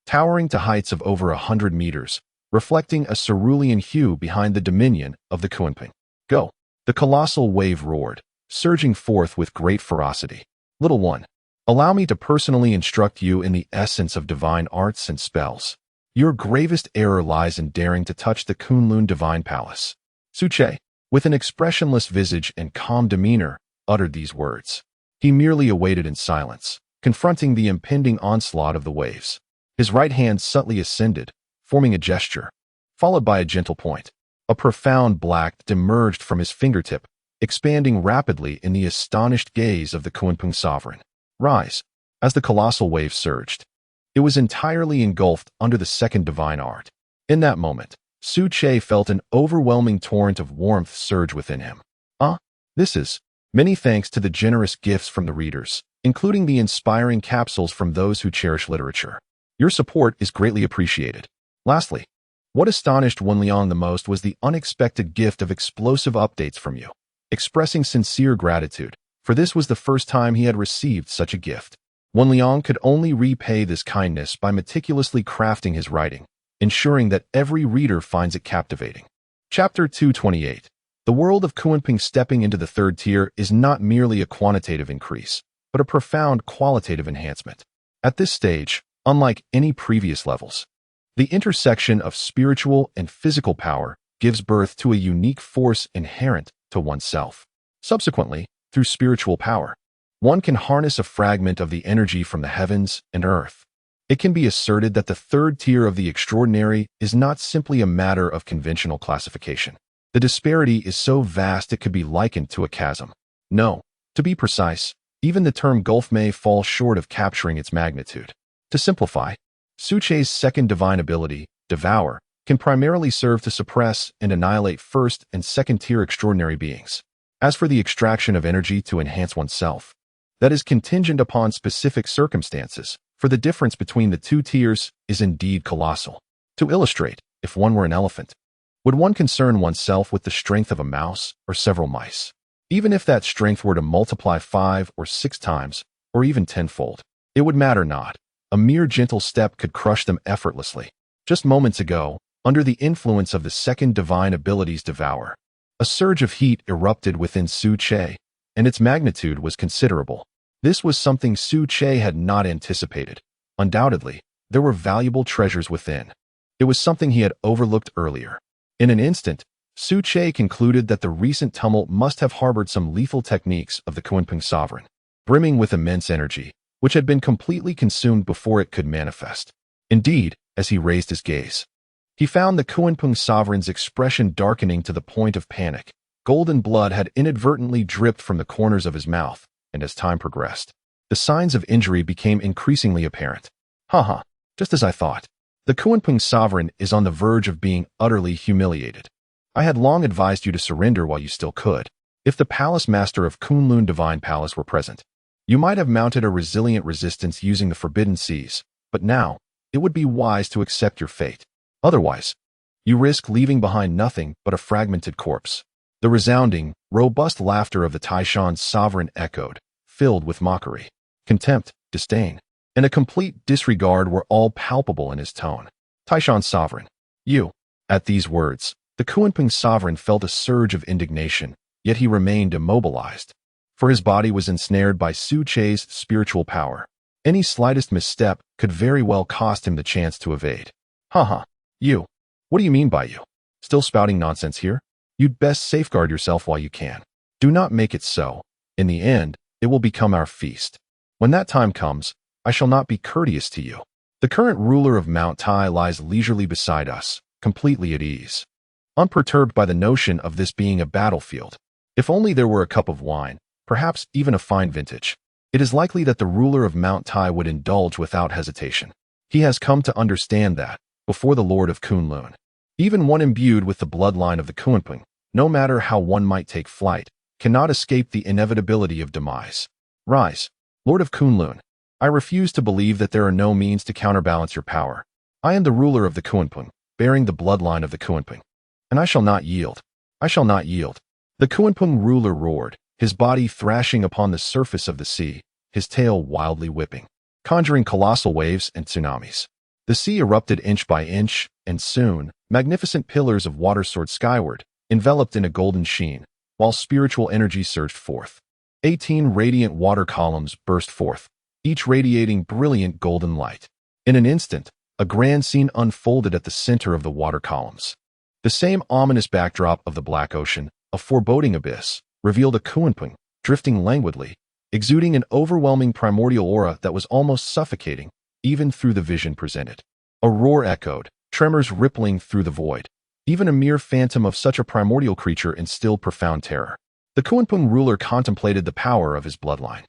towering to heights of over 100 meters, reflecting a cerulean hue behind the dominion of the Kunpeng. Go! The colossal wave roared, surging forth with great ferocity. Little one, allow me to personally instruct you in the essence of divine arts and spells. Your gravest error lies in daring to touch the Kunlun divine palace. Suche, with an expressionless visage and calm demeanor, uttered these words. He merely awaited in silence, confronting the impending onslaught of the waves. His right hand subtly ascended, forming a gesture, followed by a gentle point. A profound black emerged from his fingertip, expanding rapidly in the astonished gaze of the Kunpeng sovereign. Rise. As the colossal wave surged, it was entirely engulfed under the second divine art. In that moment, Suche felt an overwhelming torrent of warmth surge within him. This is, many thanks to the generous gifts from the readers, including the inspiring capsules from those who cherish literature. Your support is greatly appreciated. Lastly, what astonished Wenliang the most was the unexpected gift of explosive updates from you. Expressing sincere gratitude, for this was the first time he had received such a gift. Wenliang could only repay this kindness by meticulously crafting his writing, ensuring that every reader finds it captivating. Chapter 228. The world of Kunpeng stepping into the third tier is not merely a quantitative increase, but a profound qualitative enhancement. At this stage, unlike any previous levels, the intersection of spiritual and physical power gives birth to a unique force inherent to oneself. Subsequently, through spiritual power, one can harness a fragment of the energy from the heavens and earth. It can be asserted that the third tier of the extraordinary is not simply a matter of conventional classification. The disparity is so vast it could be likened to a chasm. No, to be precise, even the term gulf may fall short of capturing its magnitude. To simplify, Suche's second divine ability, Devour, can primarily serve to suppress and annihilate first and second tier extraordinary beings. As for the extraction of energy to enhance oneself, that is contingent upon specific circumstances, for the difference between the two tiers is indeed colossal. To illustrate, if one were an elephant, Would one concern oneself with the strength of a mouse or several mice? Even if that strength were to multiply 5 or 6 times, or even tenfold, it would matter not. A mere gentle step could crush them effortlessly. Just moments ago, under the influence of the second divine ability's devour, a surge of heat erupted within Su Che, and its magnitude was considerable. This was something Su Che had not anticipated. Undoubtedly, there were valuable treasures within. It was something he had overlooked earlier. In an instant, Su Che concluded that the recent tumult must have harbored some lethal techniques of the Kunpeng sovereign, brimming with immense energy, which had been completely consumed before it could manifest. Indeed, as he raised his gaze, he found the Kunpeng sovereign's expression darkening to the point of panic. Golden blood had inadvertently dripped from the corners of his mouth, and as time progressed, the signs of injury became increasingly apparent. Haha, just as I thought. The Kunpeng sovereign is on the verge of being utterly humiliated. I had long advised you to surrender while you still could. If the palace master of Kunlun Divine Palace were present, you might have mounted a resilient resistance using the forbidden seas, but now, it would be wise to accept your fate. Otherwise, you risk leaving behind nothing but a fragmented corpse. The resounding, robust laughter of the Taishan's sovereign echoed, filled with mockery, contempt, disdain, and a complete disregard were all palpable in his tone. Taishan's sovereign, you. At these words, the Kunpeng sovereign felt a surge of indignation, yet he remained immobilized, for his body was ensnared by Su Che's spiritual power. Any slightest misstep could very well cost him the chance to evade. Haha, you. What do you mean by you? Still spouting nonsense here? You'd best safeguard yourself while you can. Do not make it so. In the end, it will become our feast. When that time comes, I shall not be courteous to you. The current ruler of Mount Tai lies leisurely beside us, completely at ease, unperturbed by the notion of this being a battlefield. If only there were a cup of wine, perhaps even a fine vintage. It is likely that the ruler of Mount Tai would indulge without hesitation. He has come to understand that, before the Lord of Kunlun, even one imbued with the bloodline of the Kunpeng, no matter how one might take flight, cannot escape the inevitability of demise. Rise, Lord of Kunlun. I refuse to believe that there are no means to counterbalance your power. I am the ruler of the Kunpeng, bearing the bloodline of the Kunpeng, and I shall not yield. I shall not yield. The Kunpeng ruler roared, his body thrashing upon the surface of the sea, his tail wildly whipping, conjuring colossal waves and tsunamis. The sea erupted inch by inch, and soon, magnificent pillars of water soared skyward, enveloped in a golden sheen, while spiritual energy surged forth. 18 radiant water columns burst forth, each radiating brilliant golden light. In an instant, a grand scene unfolded at the center of the water columns. The same ominous backdrop of the Black Ocean, a foreboding abyss, revealed a Kunpeng, drifting languidly, exuding an overwhelming primordial aura that was almost suffocating, even through the vision presented. A roar echoed, tremors rippling through the void. Even a mere phantom of such a primordial creature instilled profound terror. The Kunpeng ruler contemplated the power of his bloodline,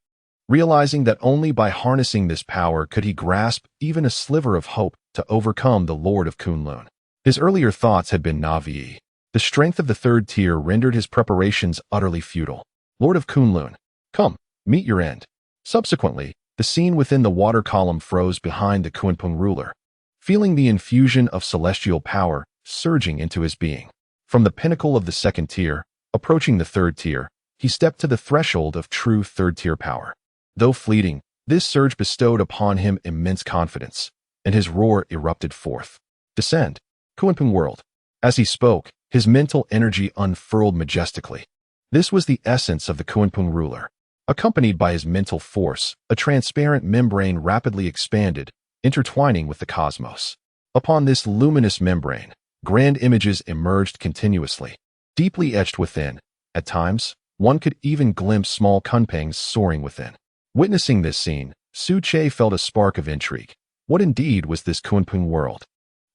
realizing that only by harnessing this power could he grasp even a sliver of hope to overcome the Lord of Kunlun. His earlier thoughts had been naive. The strength of the third tier rendered his preparations utterly futile. Lord of Kunlun, come, meet your end. Subsequently, the scene within the water column froze behind the Kunpeng ruler, feeling the infusion of celestial power surging into his being. From the pinnacle of the second tier, approaching the third tier, he stepped to the threshold of true third-tier power. Though fleeting, this surge bestowed upon him immense confidence, and his roar erupted forth. Descend, Kunpeng world. As he spoke, his mental energy unfurled majestically. This was the essence of the Kunpeng ruler. Accompanied by his mental force, a transparent membrane rapidly expanded, intertwining with the cosmos. Upon this luminous membrane, grand images emerged continuously, deeply etched within. At times, one could even glimpse small Kunpengs soaring within. Witnessing this scene, Su Che felt a spark of intrigue. What indeed was this Kunpeng world?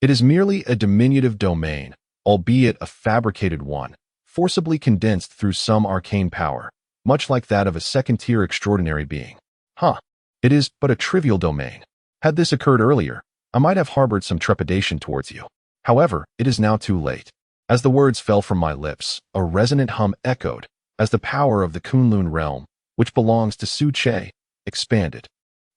It is merely a diminutive domain, albeit a fabricated one, forcibly condensed through some arcane power, much like that of a second-tier extraordinary being. It is but a trivial domain. Had this occurred earlier, I might have harbored some trepidation towards you. However, it is now too late. As the words fell from my lips, a resonant hum echoed, as the power of the Kunlun realm, which belongs to Su Che, expanded.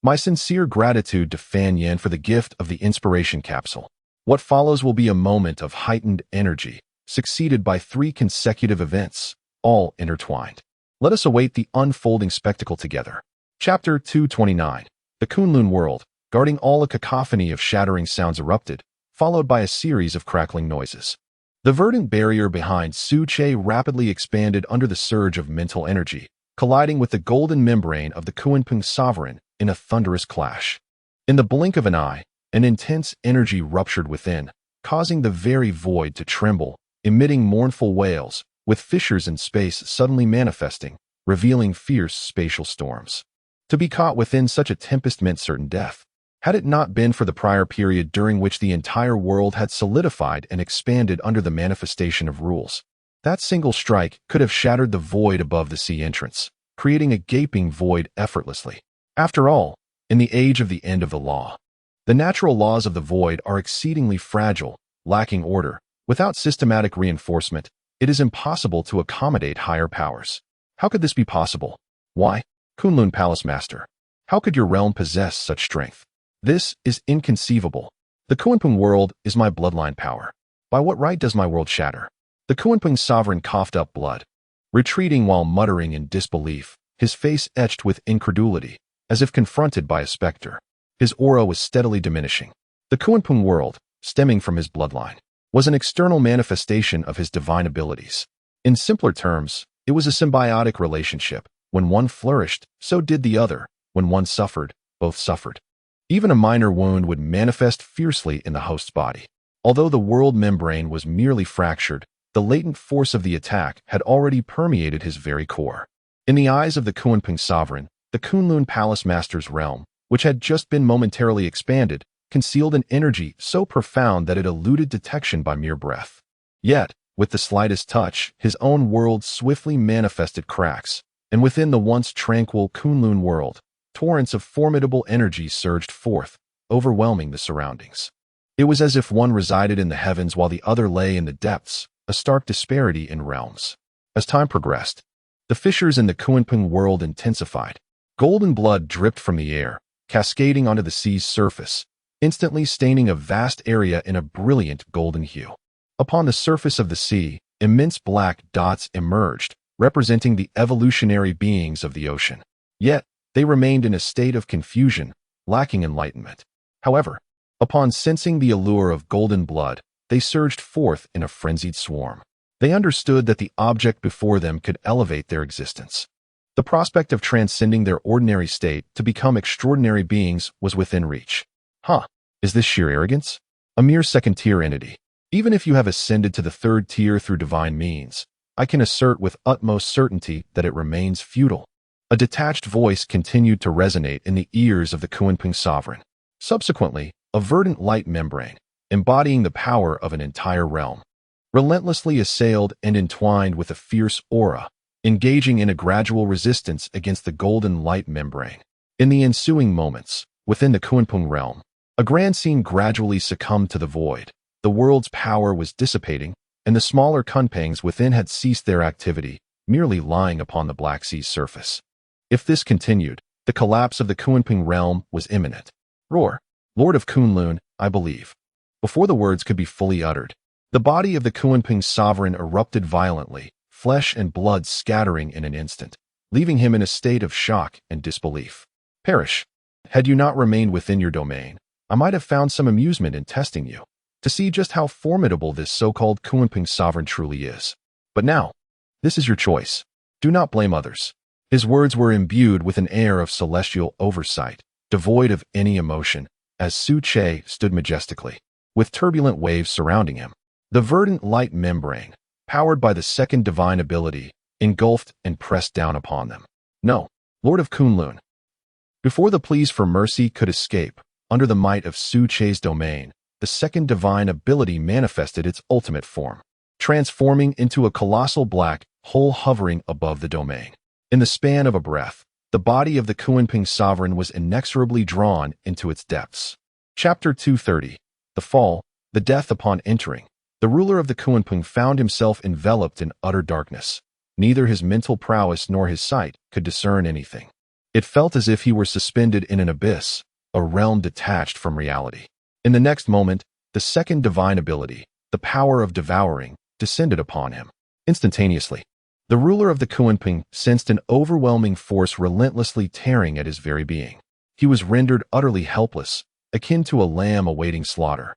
My sincere gratitude to Fan Yan for the gift of the inspiration capsule. What follows will be a moment of heightened energy, succeeded by 3 consecutive events, all intertwined. Let us await the unfolding spectacle together. Chapter 229. The Kunlun world, guarding all a cacophony of shattering sounds erupted, followed by a series of crackling noises. The verdant barrier behind Su Che rapidly expanded under the surge of mental energy, colliding with the golden membrane of the Kunpeng sovereign in a thunderous clash. In the blink of an eye, an intense energy ruptured within, causing the very void to tremble, emitting mournful wails, with fissures in space suddenly manifesting, revealing fierce spatial storms. To be caught within such a tempest meant certain death. Had it not been for the prior period during which the entire world had solidified and expanded under the manifestation of rules, that single strike could have shattered the void above the sea entrance, creating a gaping void effortlessly. After all, in the age of the end of the law, the natural laws of the void are exceedingly fragile, lacking order. Without systematic reinforcement, it is impossible to accommodate higher powers. How could this be possible? Why, Kunlun Palace Master, how could your realm possess such strength? This is inconceivable. The Kunpeng world is my bloodline power. By what right does my world shatter? The Kunpeng sovereign coughed up blood, retreating while muttering in disbelief, his face etched with incredulity, as if confronted by a specter. His aura was steadily diminishing. The Kunpeng world, stemming from his bloodline, was an external manifestation of his divine abilities. In simpler terms, it was a symbiotic relationship. When one flourished, so did the other. When one suffered, both suffered. Even a minor wound would manifest fiercely in the host's body. Although the world membrane was merely fractured, the latent force of the attack had already permeated his very core. In the eyes of the Kunpeng sovereign, the Kunlun Palace Master's realm, which had just been momentarily expanded, concealed an energy so profound that it eluded detection by mere breath. Yet, with the slightest touch, his own world swiftly manifested cracks, and within the once tranquil Kunlun world, torrents of formidable energy surged forth, overwhelming the surroundings. It was as if one resided in the heavens while the other lay in the depths, a stark disparity in realms. As time progressed, the fissures in the Kunpeng world intensified. Golden blood dripped from the air, cascading onto the sea's surface, instantly staining a vast area in a brilliant golden hue. Upon the surface of the sea, immense black dots emerged, representing the evolutionary beings of the ocean. Yet, they remained in a state of confusion, lacking enlightenment. However, upon sensing the allure of golden blood, they surged forth in a frenzied swarm. They understood that the object before them could elevate their existence. The prospect of transcending their ordinary state to become extraordinary beings was within reach. Is this sheer arrogance? A mere second-tier entity. Even if you have ascended to the third tier through divine means, I can assert with utmost certainty that it remains futile. A detached voice continued to resonate in the ears of the Kunpeng sovereign. Subsequently, a verdant light membrane, embodying the power of an entire realm, relentlessly assailed and entwined with a fierce aura, engaging in a gradual resistance against the golden light membrane. In the ensuing moments, within the Kunpeng realm, a grand scene gradually succumbed to the void. The world's power was dissipating, and the smaller Kunpengs within had ceased their activity, merely lying upon the Black Sea's surface. If this continued, the collapse of the Kunpeng realm was imminent. Roar, Lord of Kunlun, I believe. Before the words could be fully uttered, the body of the Kunpeng sovereign erupted violently, flesh and blood scattering in an instant, leaving him in a state of shock and disbelief. Perish. Had you not remained within your domain, I might have found some amusement in testing you, to see just how formidable this so-called Kunpeng sovereign truly is. But now, this is your choice. Do not blame others. His words were imbued with an air of celestial oversight, devoid of any emotion, as Su Che stood majestically, with turbulent waves surrounding him. The verdant light membrane, powered by the second divine ability, engulfed and pressed down upon them. No, Lord of Kunlun. Before the pleas for mercy could escape, under the might of Su Che's domain, the second divine ability manifested its ultimate form, transforming into a colossal black hole hovering above the domain. In the span of a breath, the body of the Kunpeng sovereign was inexorably drawn into its depths. Chapter 230. The Fall, the Death upon entering. The ruler of the Kunpeng found himself enveloped in utter darkness. Neither his mental prowess nor his sight could discern anything. It felt as if he were suspended in an abyss, a realm detached from reality. In the next moment, the second divine ability, the power of devouring, descended upon him. Instantaneously, the ruler of the Kunpeng sensed an overwhelming force relentlessly tearing at his very being. He was rendered utterly helpless, akin to a lamb awaiting slaughter.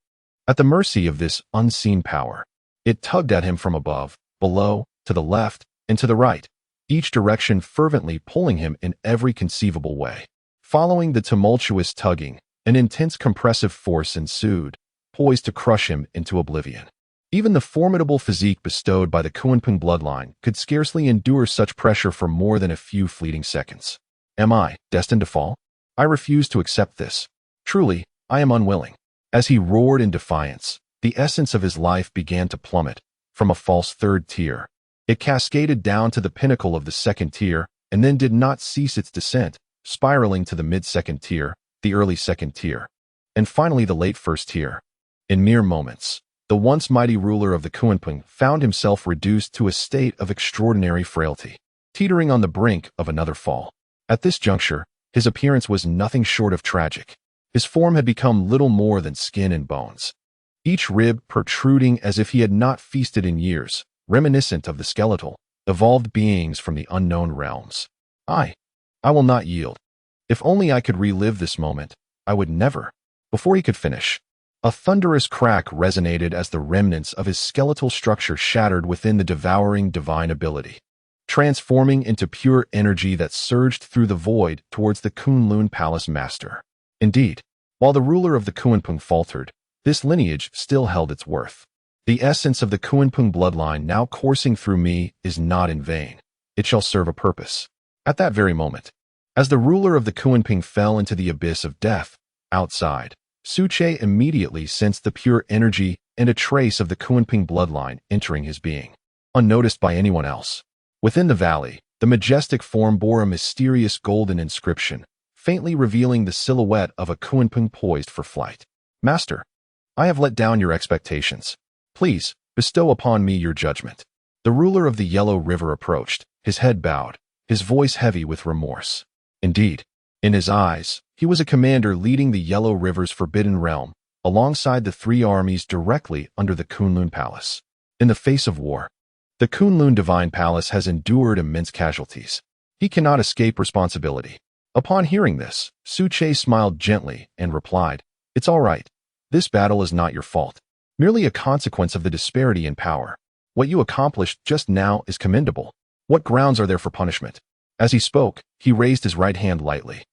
At the mercy of this unseen power, it tugged at him from above, below, to the left, and to the right, each direction fervently pulling him in every conceivable way. Following the tumultuous tugging, an intense compressive force ensued, poised to crush him into oblivion. Even the formidable physique bestowed by the Kunpeng bloodline could scarcely endure such pressure for more than a few fleeting seconds. Am I destined to fall? I refuse to accept this. Truly, I am unwilling. As he roared in defiance, the essence of his life began to plummet from a false third tier. It cascaded down to the pinnacle of the second tier and then did not cease its descent, spiraling to the mid-second tier, the early second tier, and finally the late first tier. In mere moments, the once mighty ruler of the Kunpeng found himself reduced to a state of extraordinary frailty, teetering on the brink of another fall. At this juncture, his appearance was nothing short of tragic. His form had become little more than skin and bones, each rib protruding as if he had not feasted in years, reminiscent of the skeletal, evolved beings from the unknown realms. I will not yield. If only I could relive this moment, I would never. Before he could finish, a thunderous crack resonated as the remnants of his skeletal structure shattered within the devouring divine ability, transforming into pure energy that surged through the void towards the Kunlun Palace Master. Indeed, while the ruler of the Kunpeng faltered, this lineage still held its worth. The essence of the Kunpeng bloodline now coursing through me is not in vain. It shall serve a purpose. At that very moment, as the ruler of the Kunpeng fell into the abyss of death, outside, Suche immediately sensed the pure energy and a trace of the Kunpeng bloodline entering his being, unnoticed by anyone else. Within the valley, the majestic form bore a mysterious golden inscription, faintly revealing the silhouette of a Kunpeng poised for flight. Master, I have let down your expectations. Please, bestow upon me your judgment. The ruler of the Yellow River approached, his head bowed, his voice heavy with remorse. Indeed, in his eyes, he was a commander leading the Yellow River's forbidden realm, alongside the three armies directly under the Kunlun Palace. In the face of war, the Kunlun Divine Palace has endured immense casualties. He cannot escape responsibility. Upon hearing this, Suche smiled gently and replied, "It's all right. This battle is not your fault. Merely a consequence of the disparity in power. What you accomplished just now is commendable. What grounds are there for punishment?" As he spoke, he raised his right hand lightly,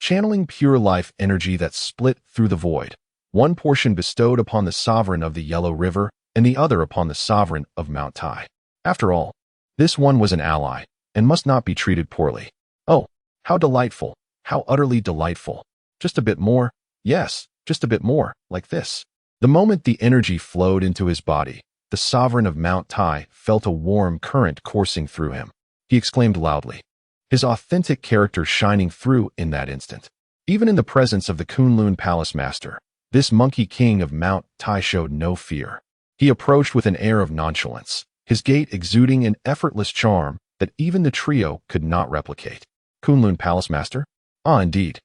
channeling pure life energy that split through the void, one portion bestowed upon the sovereign of the Yellow River and the other upon the sovereign of Mount Tai. After all, this one was an ally and must not be treated poorly. Oh, how delightful, how utterly delightful. Just a bit more, yes, just a bit more, like this. The moment the energy flowed into his body, the sovereign of Mount Tai felt a warm current coursing through him. He exclaimed loudly, his authentic character shining through in that instant. Even in the presence of the Kunlun Palace Master, this monkey king of Mount Tai showed no fear. He approached with an air of nonchalance, his gait exuding an effortless charm that even the trio could not replicate. Kunlun Palace Master? Ah, indeed.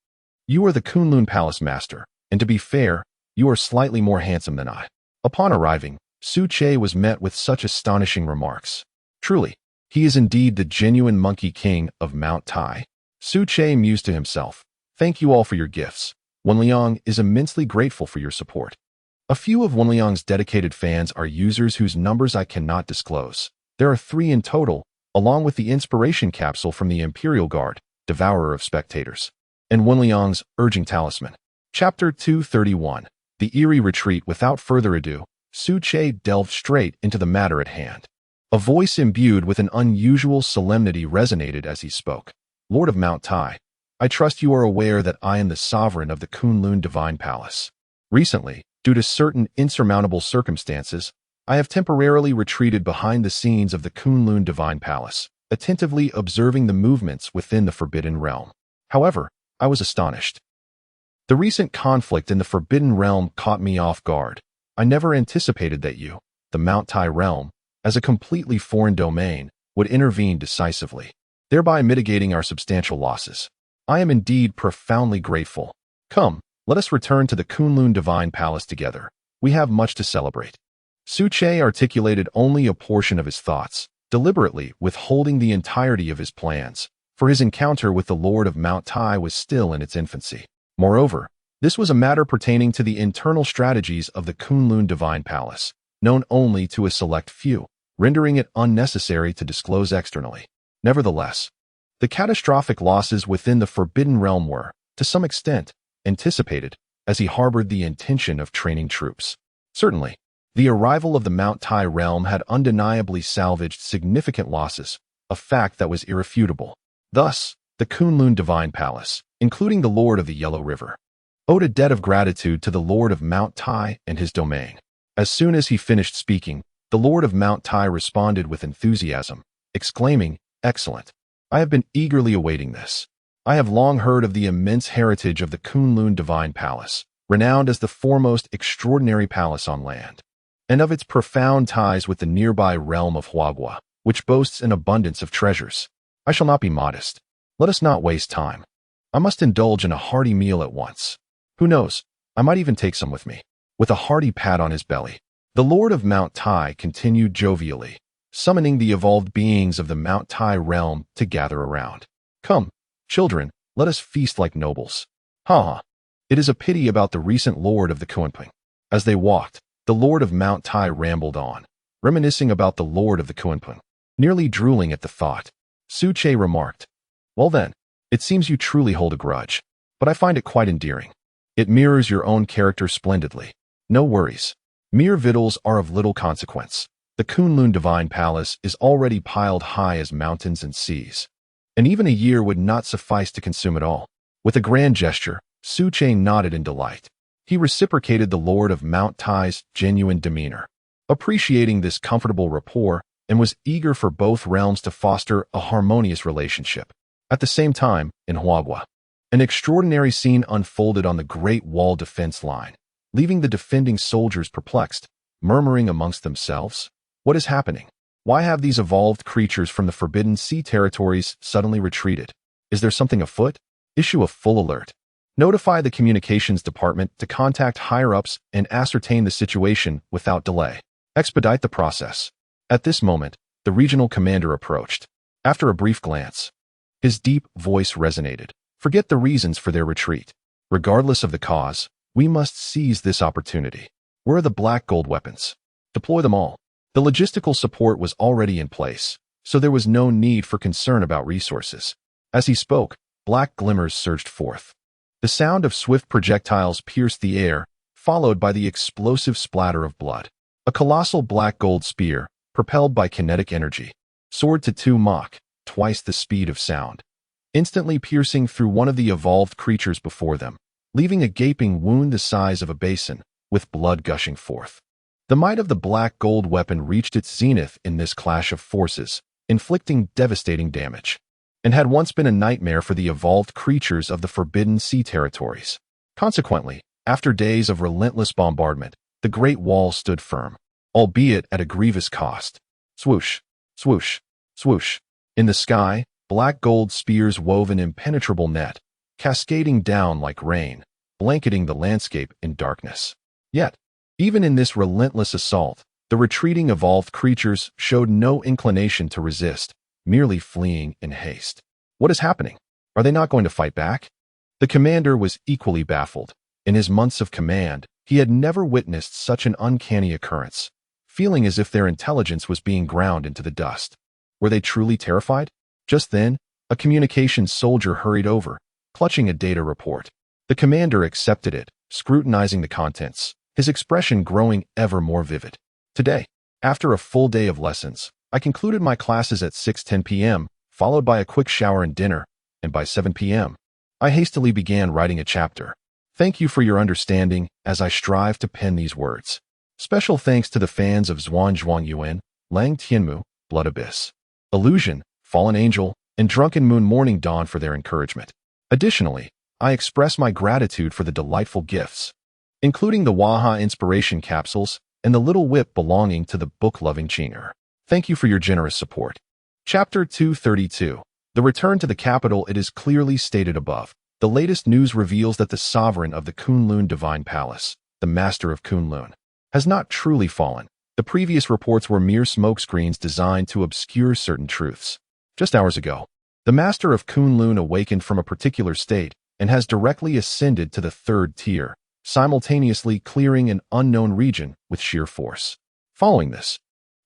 You are the Kunlun Palace Master, and to be fair, you are slightly more handsome than I. Upon arriving, Suche was met with such astonishing remarks. Truly, he is indeed the genuine Monkey King of Mount Tai. Suche mused to himself, "Thank you all for your gifts. Wenliang is immensely grateful for your support." A few of Wenliang's dedicated fans are users whose numbers I cannot disclose. There are 3 in total, along with the inspiration capsule from the Imperial Guard, Devourer of Spectators, and Wenliang's Urging Talisman. Chapter 231. The Eerie Retreat. Without further ado, Suche delved straight into the matter at hand. A voice imbued with an unusual solemnity resonated as he spoke. "Lord of Mount Tai, I trust you are aware that I am the sovereign of the Kunlun Divine Palace. Recently, due to certain insurmountable circumstances, I have temporarily retreated behind the scenes of the Kunlun Divine Palace, attentively observing the movements within the Forbidden Realm. However, I was astonished. The recent conflict in the Forbidden Realm caught me off guard. I never anticipated that you, the Mount Tai realm, as a completely foreign domain, would intervene decisively, thereby mitigating our substantial losses. I am indeed profoundly grateful. Come, let us return to the Kunlun Divine Palace together. We have much to celebrate." Suche articulated only a portion of his thoughts, deliberately withholding the entirety of his plans, for his encounter with the Lord of Mount Tai was still in its infancy. Moreover, this was a matter pertaining to the internal strategies of the Kunlun Divine Palace, known only to a select few, rendering it unnecessary to disclose externally. Nevertheless, the catastrophic losses within the Forbidden Realm were, to some extent, anticipated, as he harbored the intention of training troops. Certainly, the arrival of the Mount Tai realm had undeniably salvaged significant losses, a fact that was irrefutable. Thus, the Kunlun Divine Palace, including the Lord of the Yellow River, owed a debt of gratitude to the Lord of Mount Tai and his domain. As soon as he finished speaking, the Lord of Mount Tai responded with enthusiasm, exclaiming, "Excellent! I have been eagerly awaiting this. I have long heard of the immense heritage of the Kunlun Divine Palace, renowned as the foremost extraordinary palace on land, and of its profound ties with the nearby realm of Huagua, which boasts an abundance of treasures. I shall not be modest. Let us not waste time. I must indulge in a hearty meal at once. Who knows, I might even take some with me." With a hearty pat on his belly, the Lord of Mount Tai continued jovially, summoning the evolved beings of the Mount Tai realm to gather around. "Come, children, let us feast like nobles. Ha! It is a pity about the recent Lord of the Kunping." As they walked, the Lord of Mount Tai rambled on, reminiscing about the Lord of the Kunping. Nearly drooling at the thought, Suche remarked, "Well then, it seems you truly hold a grudge, but I find it quite endearing. It mirrors your own character splendidly. No worries. Mere victuals are of little consequence. The Kunlun Divine Palace is already piled high as mountains and seas, and even a year would not suffice to consume it all." With a grand gesture, Suche nodded in delight. He reciprocated the Lord of Mount Tai's genuine demeanor, appreciating this comfortable rapport, and was eager for both realms to foster a harmonious relationship. At the same time, in Huagua, an extraordinary scene unfolded on the Great Wall defense line, leaving the defending soldiers perplexed, murmuring amongst themselves, "What is happening? Why have these evolved creatures from the Forbidden Sea territories suddenly retreated? Is there something afoot? Issue a full alert. Notify the communications department to contact higher-ups and ascertain the situation without delay. Expedite the process." At this moment, the regional commander approached. After a brief glance, his deep voice resonated. "Forget the reasons for their retreat. Regardless of the cause, we must seize this opportunity. Where are the black gold weapons? Deploy them all." The logistical support was already in place, so there was no need for concern about resources. As he spoke, black glimmers surged forth. The sound of swift projectiles pierced the air, followed by the explosive splatter of blood. A colossal black gold spear, propelled by kinetic energy, soared to 2 Mach, twice the speed of sound, instantly piercing through one of the evolved creatures before them, leaving a gaping wound the size of a basin, with blood gushing forth. The might of the black gold weapon reached its zenith in this clash of forces, inflicting devastating damage, and had once been a nightmare for the evolved creatures of the Forbidden Sea territories. Consequently, after days of relentless bombardment, the Great Wall stood firm, albeit at a grievous cost. Swoosh, swoosh, swoosh. In the sky, black gold spears wove an impenetrable net, cascading down like rain, blanketing the landscape in darkness. Yet, even in this relentless assault, the retreating evolved creatures showed no inclination to resist, merely fleeing in haste. What is happening? Are they not going to fight back? The commander was equally baffled. In his months of command, he had never witnessed such an uncanny occurrence, feeling as if their intelligence was being ground into the dust. Were they truly terrified? Just then, a communications soldier hurried over, clutching a data report. The commander accepted it, scrutinizing the contents, his expression growing ever more vivid. "Today, after a full day of lessons, I concluded my classes at 6:10 p.m., followed by a quick shower and dinner, and by 7 p.m., I hastily began writing a chapter. Thank you for your understanding as I strive to pen these words. Special thanks to the fans of Zhuang Yuan, Lang Tianmu, Blood Abyss, Illusion, Fallen Angel, and Drunken Moon Morning Dawn for their encouragement. Additionally, I express my gratitude for the delightful gifts, including the Waha inspiration capsules and the little whip belonging to the book-loving Chinger. Thank you for your generous support." Chapter 232. The return to the capital. It is clearly stated above. The latest news reveals that the sovereign of the Kunlun Divine Palace, the master of Kunlun, has not truly fallen, The previous reports were mere smokescreens designed to obscure certain truths. Just hours ago, the Master of Kunlun awakened from a particular state and has directly ascended to the 3rd tier, simultaneously clearing an unknown region with sheer force. Following this,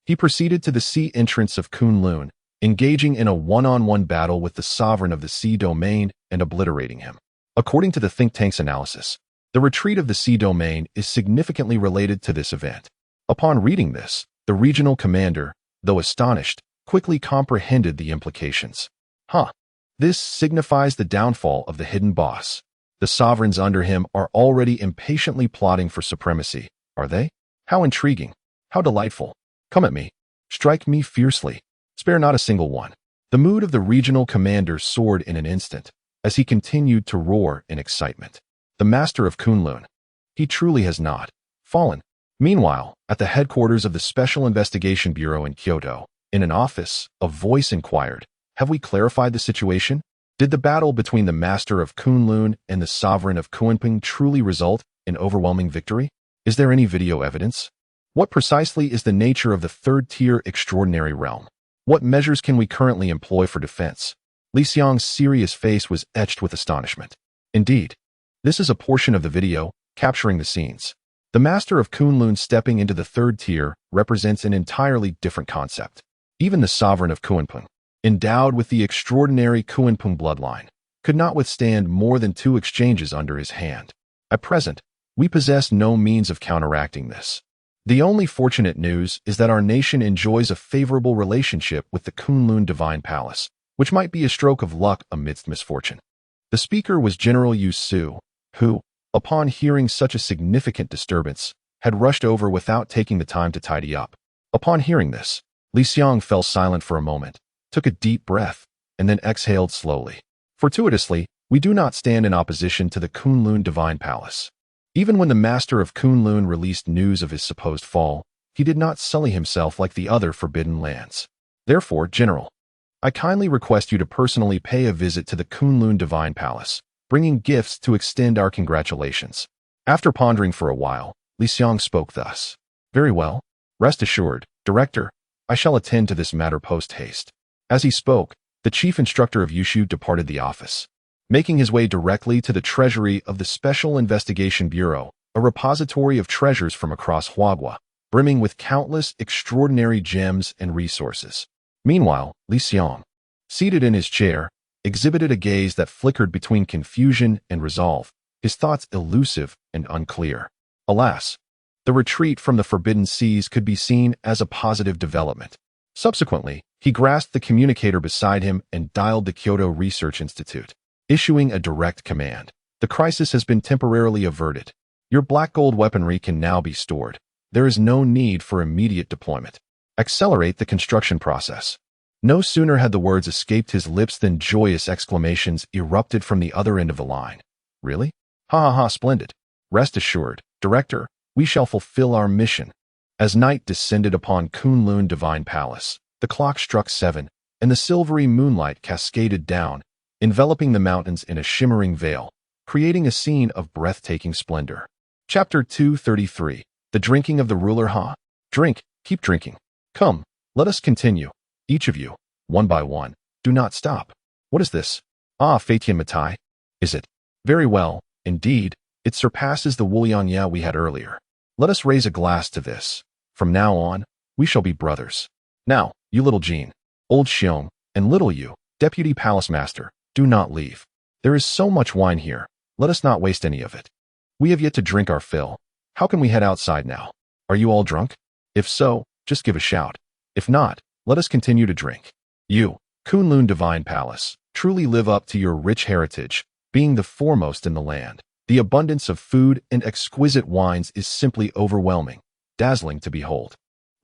he proceeded to the sea entrance of Kunlun, engaging in a one-on-one battle with the sovereign of the sea domain and obliterating him. According to the think tank's analysis, the retreat of the sea domain is significantly related to this event. Upon reading this, the regional commander, though astonished, quickly comprehended the implications. This signifies the downfall of the hidden boss. The sovereigns under him are already impatiently plotting for supremacy, are they? How intriguing. How delightful. Come at me. Strike me fiercely. Spare not a single one. The mood of the regional commander soared in an instant, as he continued to roar in excitement. The Master of Kunlun. He truly has not fallen. Meanwhile, at the headquarters of the Special Investigation Bureau in Kyoto, in an office, a voice inquired, "Have we clarified the situation? Did the battle between the Master of Kunlun and the Sovereign of Kunping truly result in overwhelming victory? Is there any video evidence? What precisely is the nature of the 3rd-tier extraordinary realm? What measures can we currently employ for defense?" Li Xiang's serious face was etched with astonishment. Indeed, this is a portion of the video capturing the scenes. The Master of Kunlun stepping into the 3rd tier represents an entirely different concept. Even the Sovereign of Kunping, endowed with the extraordinary Kunping bloodline, could not withstand more than 2 exchanges under his hand. At present, we possess no means of counteracting this. The only fortunate news is that our nation enjoys a favorable relationship with the Kunlun Divine Palace, which might be a stroke of luck amidst misfortune. The speaker was General Yu Su, who, upon hearing such a significant disturbance, had rushed over without taking the time to tidy up. Upon hearing this, Li Xiang fell silent for a moment, took a deep breath, and then exhaled slowly. Fortuitously, we do not stand in opposition to the Kunlun Divine Palace. Even when the Master of Kunlun released news of his supposed fall, he did not sully himself like the other forbidden lands. Therefore, General, I kindly request you to personally pay a visit to the Kunlun Divine Palace, bringing gifts to extend our congratulations. After pondering for a while, Li Xiang spoke thus. Very well. Rest assured, Director, I shall attend to this matter post-haste. As he spoke, the chief instructor of Yushu departed the office, making his way directly to the treasury of the Special Investigation Bureau, a repository of treasures from across Huagua, brimming with countless extraordinary gems and resources. Meanwhile, Li Xiang, seated in his chair, exhibited a gaze that flickered between confusion and resolve, his thoughts elusive and unclear. Alas, the retreat from the Forbidden Seas could be seen as a positive development. Subsequently, he grasped the communicator beside him and dialed the Kyoto Research Institute, issuing a direct command. The crisis has been temporarily averted. Your black gold weaponry can now be stored. There is no need for immediate deployment. Accelerate the construction process. No sooner had the words escaped his lips than joyous exclamations erupted from the other end of the line. Really? Ha ha ha, splendid. Rest assured, Director, we shall fulfill our mission. As night descended upon Kunlun Divine Palace, the clock struck 7, and the silvery moonlight cascaded down, enveloping the mountains in a shimmering veil, creating a scene of breathtaking splendor. Chapter 233. The Drinking of the Ruler. Drink, keep drinking. Come, let us continue. Each of you, one by one, do not stop. What is this? Fatian Matai. Is it? Very well, indeed, it surpasses the Wulianya we had earlier. Let us raise a glass to this. From now on, we shall be brothers. Now, you little Jean, old Xiong, and little you, Deputy Palace Master, do not leave. There is so much wine here, let us not waste any of it. We have yet to drink our fill. How can we head outside now? Are you all drunk? If so, just give a shout. If not, let us continue to drink. You, Kunlun Divine Palace, truly live up to your rich heritage, being the foremost in the land. The abundance of food and exquisite wines is simply overwhelming, dazzling to behold.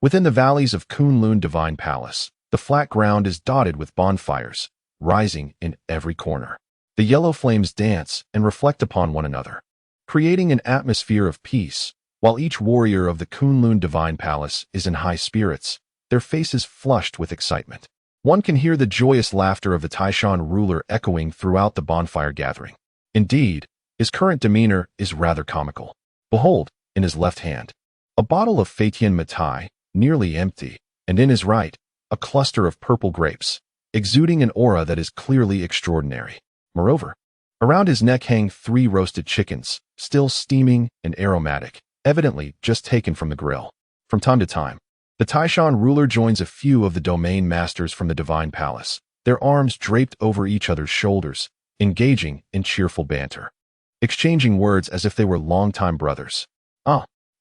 Within the valleys of Kunlun Divine Palace, the flat ground is dotted with bonfires, rising in every corner. The yellow flames dance and reflect upon one another, creating an atmosphere of peace, while each warrior of the Kunlun Divine Palace is in high spirits, their faces flushed with excitement. One can hear the joyous laughter of the Taishan ruler echoing throughout the bonfire gathering. Indeed, his current demeanor is rather comical. Behold, in his left hand, A bottle of Fatian Matai, nearly empty, and in his right, a cluster of purple grapes, exuding an aura that is clearly extraordinary. Moreover, around his neck hang 3 roasted chickens, still steaming and aromatic, evidently just taken from the grill. From time to time, the Taishan ruler joins a few of the domain masters from the Divine Palace, their arms draped over each other's shoulders, engaging in cheerful banter, exchanging words as if they were longtime brothers.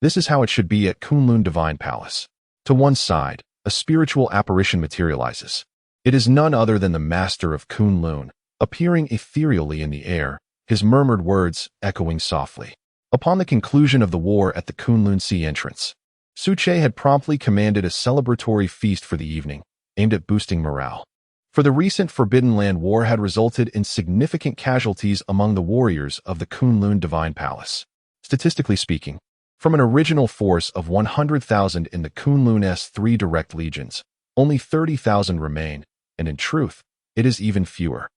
This is how it should be at Kunlun Divine Palace. To one side, a spiritual apparition materializes. It is none other than the master of Kunlun, appearing ethereally in the air, his murmured words echoing softly. Upon the conclusion of the war at the Kunlun Sea entrance, Suche had promptly commanded a celebratory feast for the evening, aimed at boosting morale. For the recent Forbidden Land War had resulted in significant casualties among the warriors of the Kunlun Divine Palace. Statistically speaking, from an original force of 100,000 in the Kunlun's 3 direct legions, only 30,000 remain, and in truth, it is even fewer.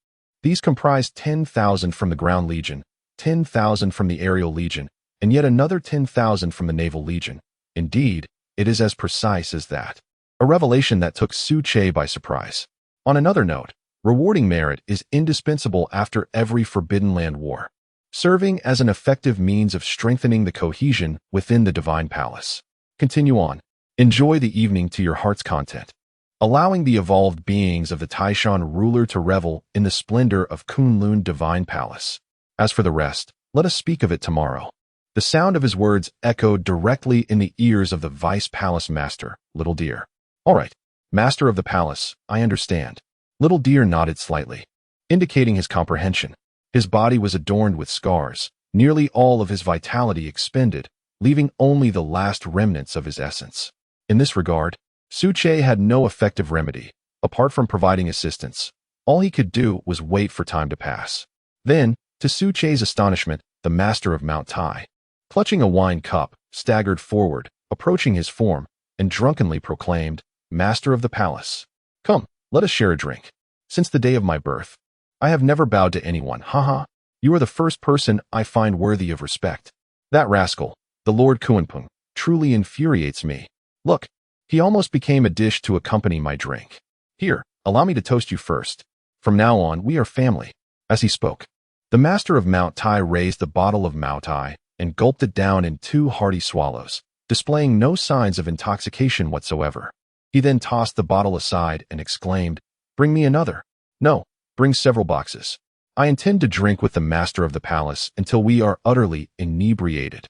These comprise 10,000 from the Ground Legion, 10,000 from the Aerial Legion, and yet another 10,000 from the Naval Legion. Indeed, it is as precise as that. A revelation that took Suche by surprise. On another note, rewarding merit is indispensable after every Forbidden Land war, serving as an effective means of strengthening the cohesion within the Divine Palace. Continue on. Enjoy the evening to your heart's content, allowing the evolved beings of the Taishan ruler to revel in the splendor of Kunlun Divine Palace. As for the rest, let us speak of it tomorrow. The sound of his words echoed directly in the ears of the Vice Palace Master, Little Deer. All right, Master of the Palace, I understand. Little Deer nodded slightly, indicating his comprehension. His body was adorned with scars, nearly all of his vitality expended, leaving only the last remnants of his essence. In this regard, Suche had no effective remedy, apart from providing assistance. All he could do was wait for time to pass. Then, to Suche's astonishment, the master of Mount Tai, clutching a wine cup, staggered forward, approaching his form, and drunkenly proclaimed, "Master of the Palace, come, let us share a drink. Since the day of my birth, I have never bowed to anyone, haha. You are the first person I find worthy of respect. That rascal, the Lord Kuanpung, truly infuriates me. Look, he almost became a dish to accompany my drink. Here, allow me to toast you first. From now on, we are family." As he spoke, the master of Mount Tai raised the bottle of Mount Tai and gulped it down in 2 hearty swallows, displaying no signs of intoxication whatsoever. He then tossed the bottle aside and exclaimed, "Bring me another. No, bring several boxes. I intend to drink with the master of the palace until we are utterly inebriated."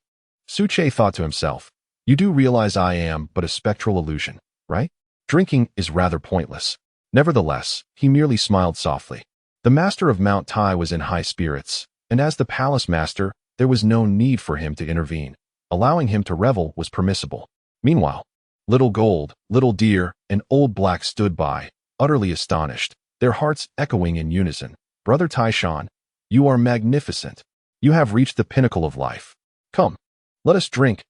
Suche thought to himself, "You do realize I am but a spectral illusion, right? Drinking is rather pointless." Nevertheless, he merely smiled softly. The master of Mount Tai was in high spirits, and as the palace master, there was no need for him to intervene. Allowing him to revel was permissible. Meanwhile, Little Gold, Little Deer, and Old Black stood by, utterly astonished, their hearts echoing in unison. "Brother Taishan, you are magnificent. You have reached the pinnacle of life. Come, let us drink.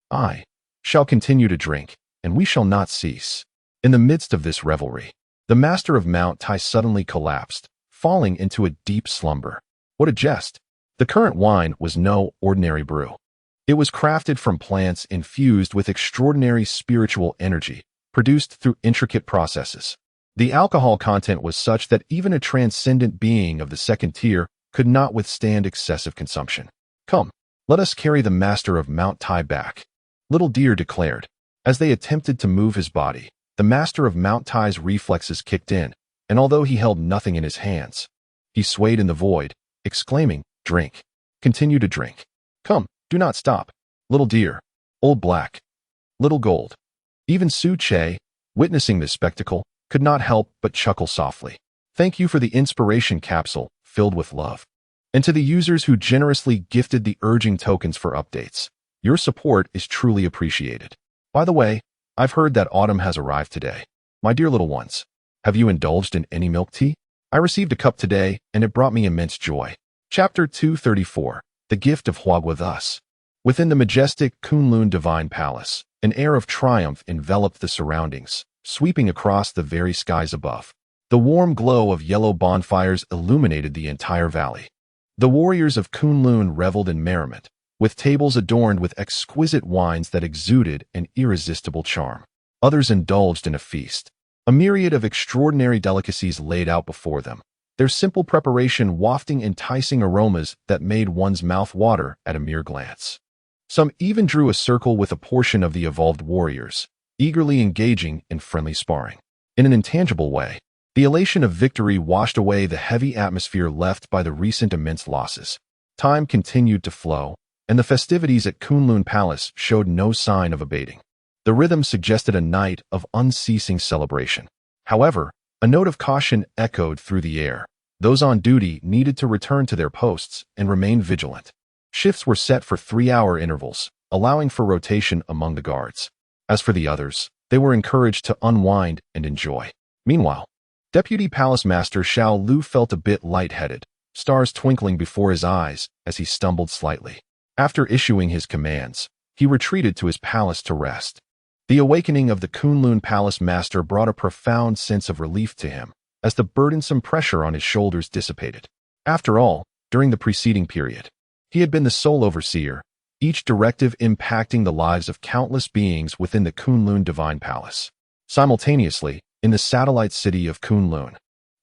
I shall continue to drink, and we shall not cease." In the midst of this revelry, the master of Mount Tai suddenly collapsed, falling into a deep slumber. What a jest! The current wine was no ordinary brew. It was crafted from plants infused with extraordinary spiritual energy, produced through intricate processes. The alcohol content was such that even a transcendent being of the 2nd tier could not withstand excessive consumption. "Come, let us carry the master of Mount Tai back," Little Deer declared. As they attempted to move his body, the master of Mount Tai's reflexes kicked in, and although he held nothing in his hands, he swayed in the void, exclaiming, "Drink. Continue to drink. Come, do not stop. Little Deer, Old Black, Little Gold." Even Suche, witnessing this spectacle, could not help but chuckle softly. "Thank you for the inspiration capsule filled with love. And to the users who generously gifted the urging tokens for updates, your support is truly appreciated. By the way, I've heard that autumn has arrived today. My dear little ones, have you indulged in any milk tea? I received a cup today, and it brought me immense joy." Chapter 234, The Gift of Huagua Thus. Within the majestic Kunlun Divine Palace, an air of triumph enveloped the surroundings, sweeping across the very skies above. The warm glow of yellow bonfires illuminated the entire valley. The warriors of Kunlun reveled in merriment, with tables adorned with exquisite wines that exuded an irresistible charm. Others indulged in a feast, a myriad of extraordinary delicacies laid out before them, their simple preparation wafting enticing aromas that made one's mouth water at a mere glance. Some even drew a circle with a portion of the evolved warriors, eagerly engaging in friendly sparring. In an intangible way, the elation of victory washed away the heavy atmosphere left by the recent immense losses. Time continued to flow, and the festivities at Kunlun Palace showed no sign of abating. The rhythm suggested a night of unceasing celebration. However, a note of caution echoed through the air. Those on duty needed to return to their posts and remain vigilant. Shifts were set for 3-hour intervals, allowing for rotation among the guards. As for the others, they were encouraged to unwind and enjoy. Meanwhile, Deputy Palace Master Xiao Lu felt a bit lightheaded, stars twinkling before his eyes as he stumbled slightly. After issuing his commands, he retreated to his palace to rest. The awakening of the Kunlun Palace Master brought a profound sense of relief to him, as the burdensome pressure on his shoulders dissipated. After all, during the preceding period, he had been the sole overseer, each directive impacting the lives of countless beings within the Kunlun Divine Palace. Simultaneously, in the satellite city of Kunlun,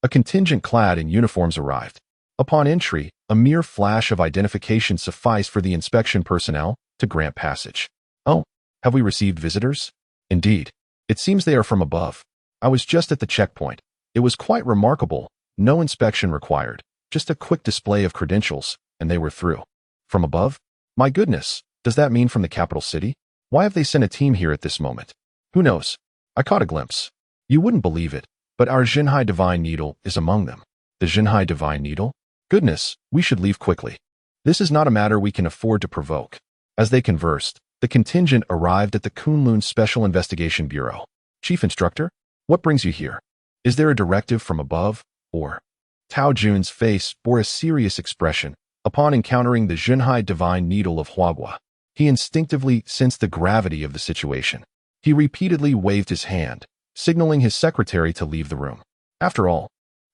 a contingent clad in uniforms arrived. Upon entry, a mere flash of identification sufficed for the inspection personnel to grant passage. "Oh, have we received visitors?" "Indeed. It seems they are from above. I was just at the checkpoint. It was quite remarkable. No inspection required, just a quick display of credentials, and they were through." "From above? My goodness, does that mean from the capital city? Why have they sent a team here at this moment?" "Who knows? I caught a glimpse. You wouldn't believe it, but our Jinhai Divine Needle is among them." "The Jinhai Divine Needle? Goodness, we should leave quickly. This is not a matter we can afford to provoke." As they conversed, the contingent arrived at the Kunlun Special Investigation Bureau. "Chief Instructor, what brings you here? Is there a directive from above, or?" Tao Jun's face bore a serious expression. Upon encountering the Jinhai Divine Needle of Huagua, he instinctively sensed the gravity of the situation. He repeatedly waved his hand, signaling his secretary to leave the room. After all,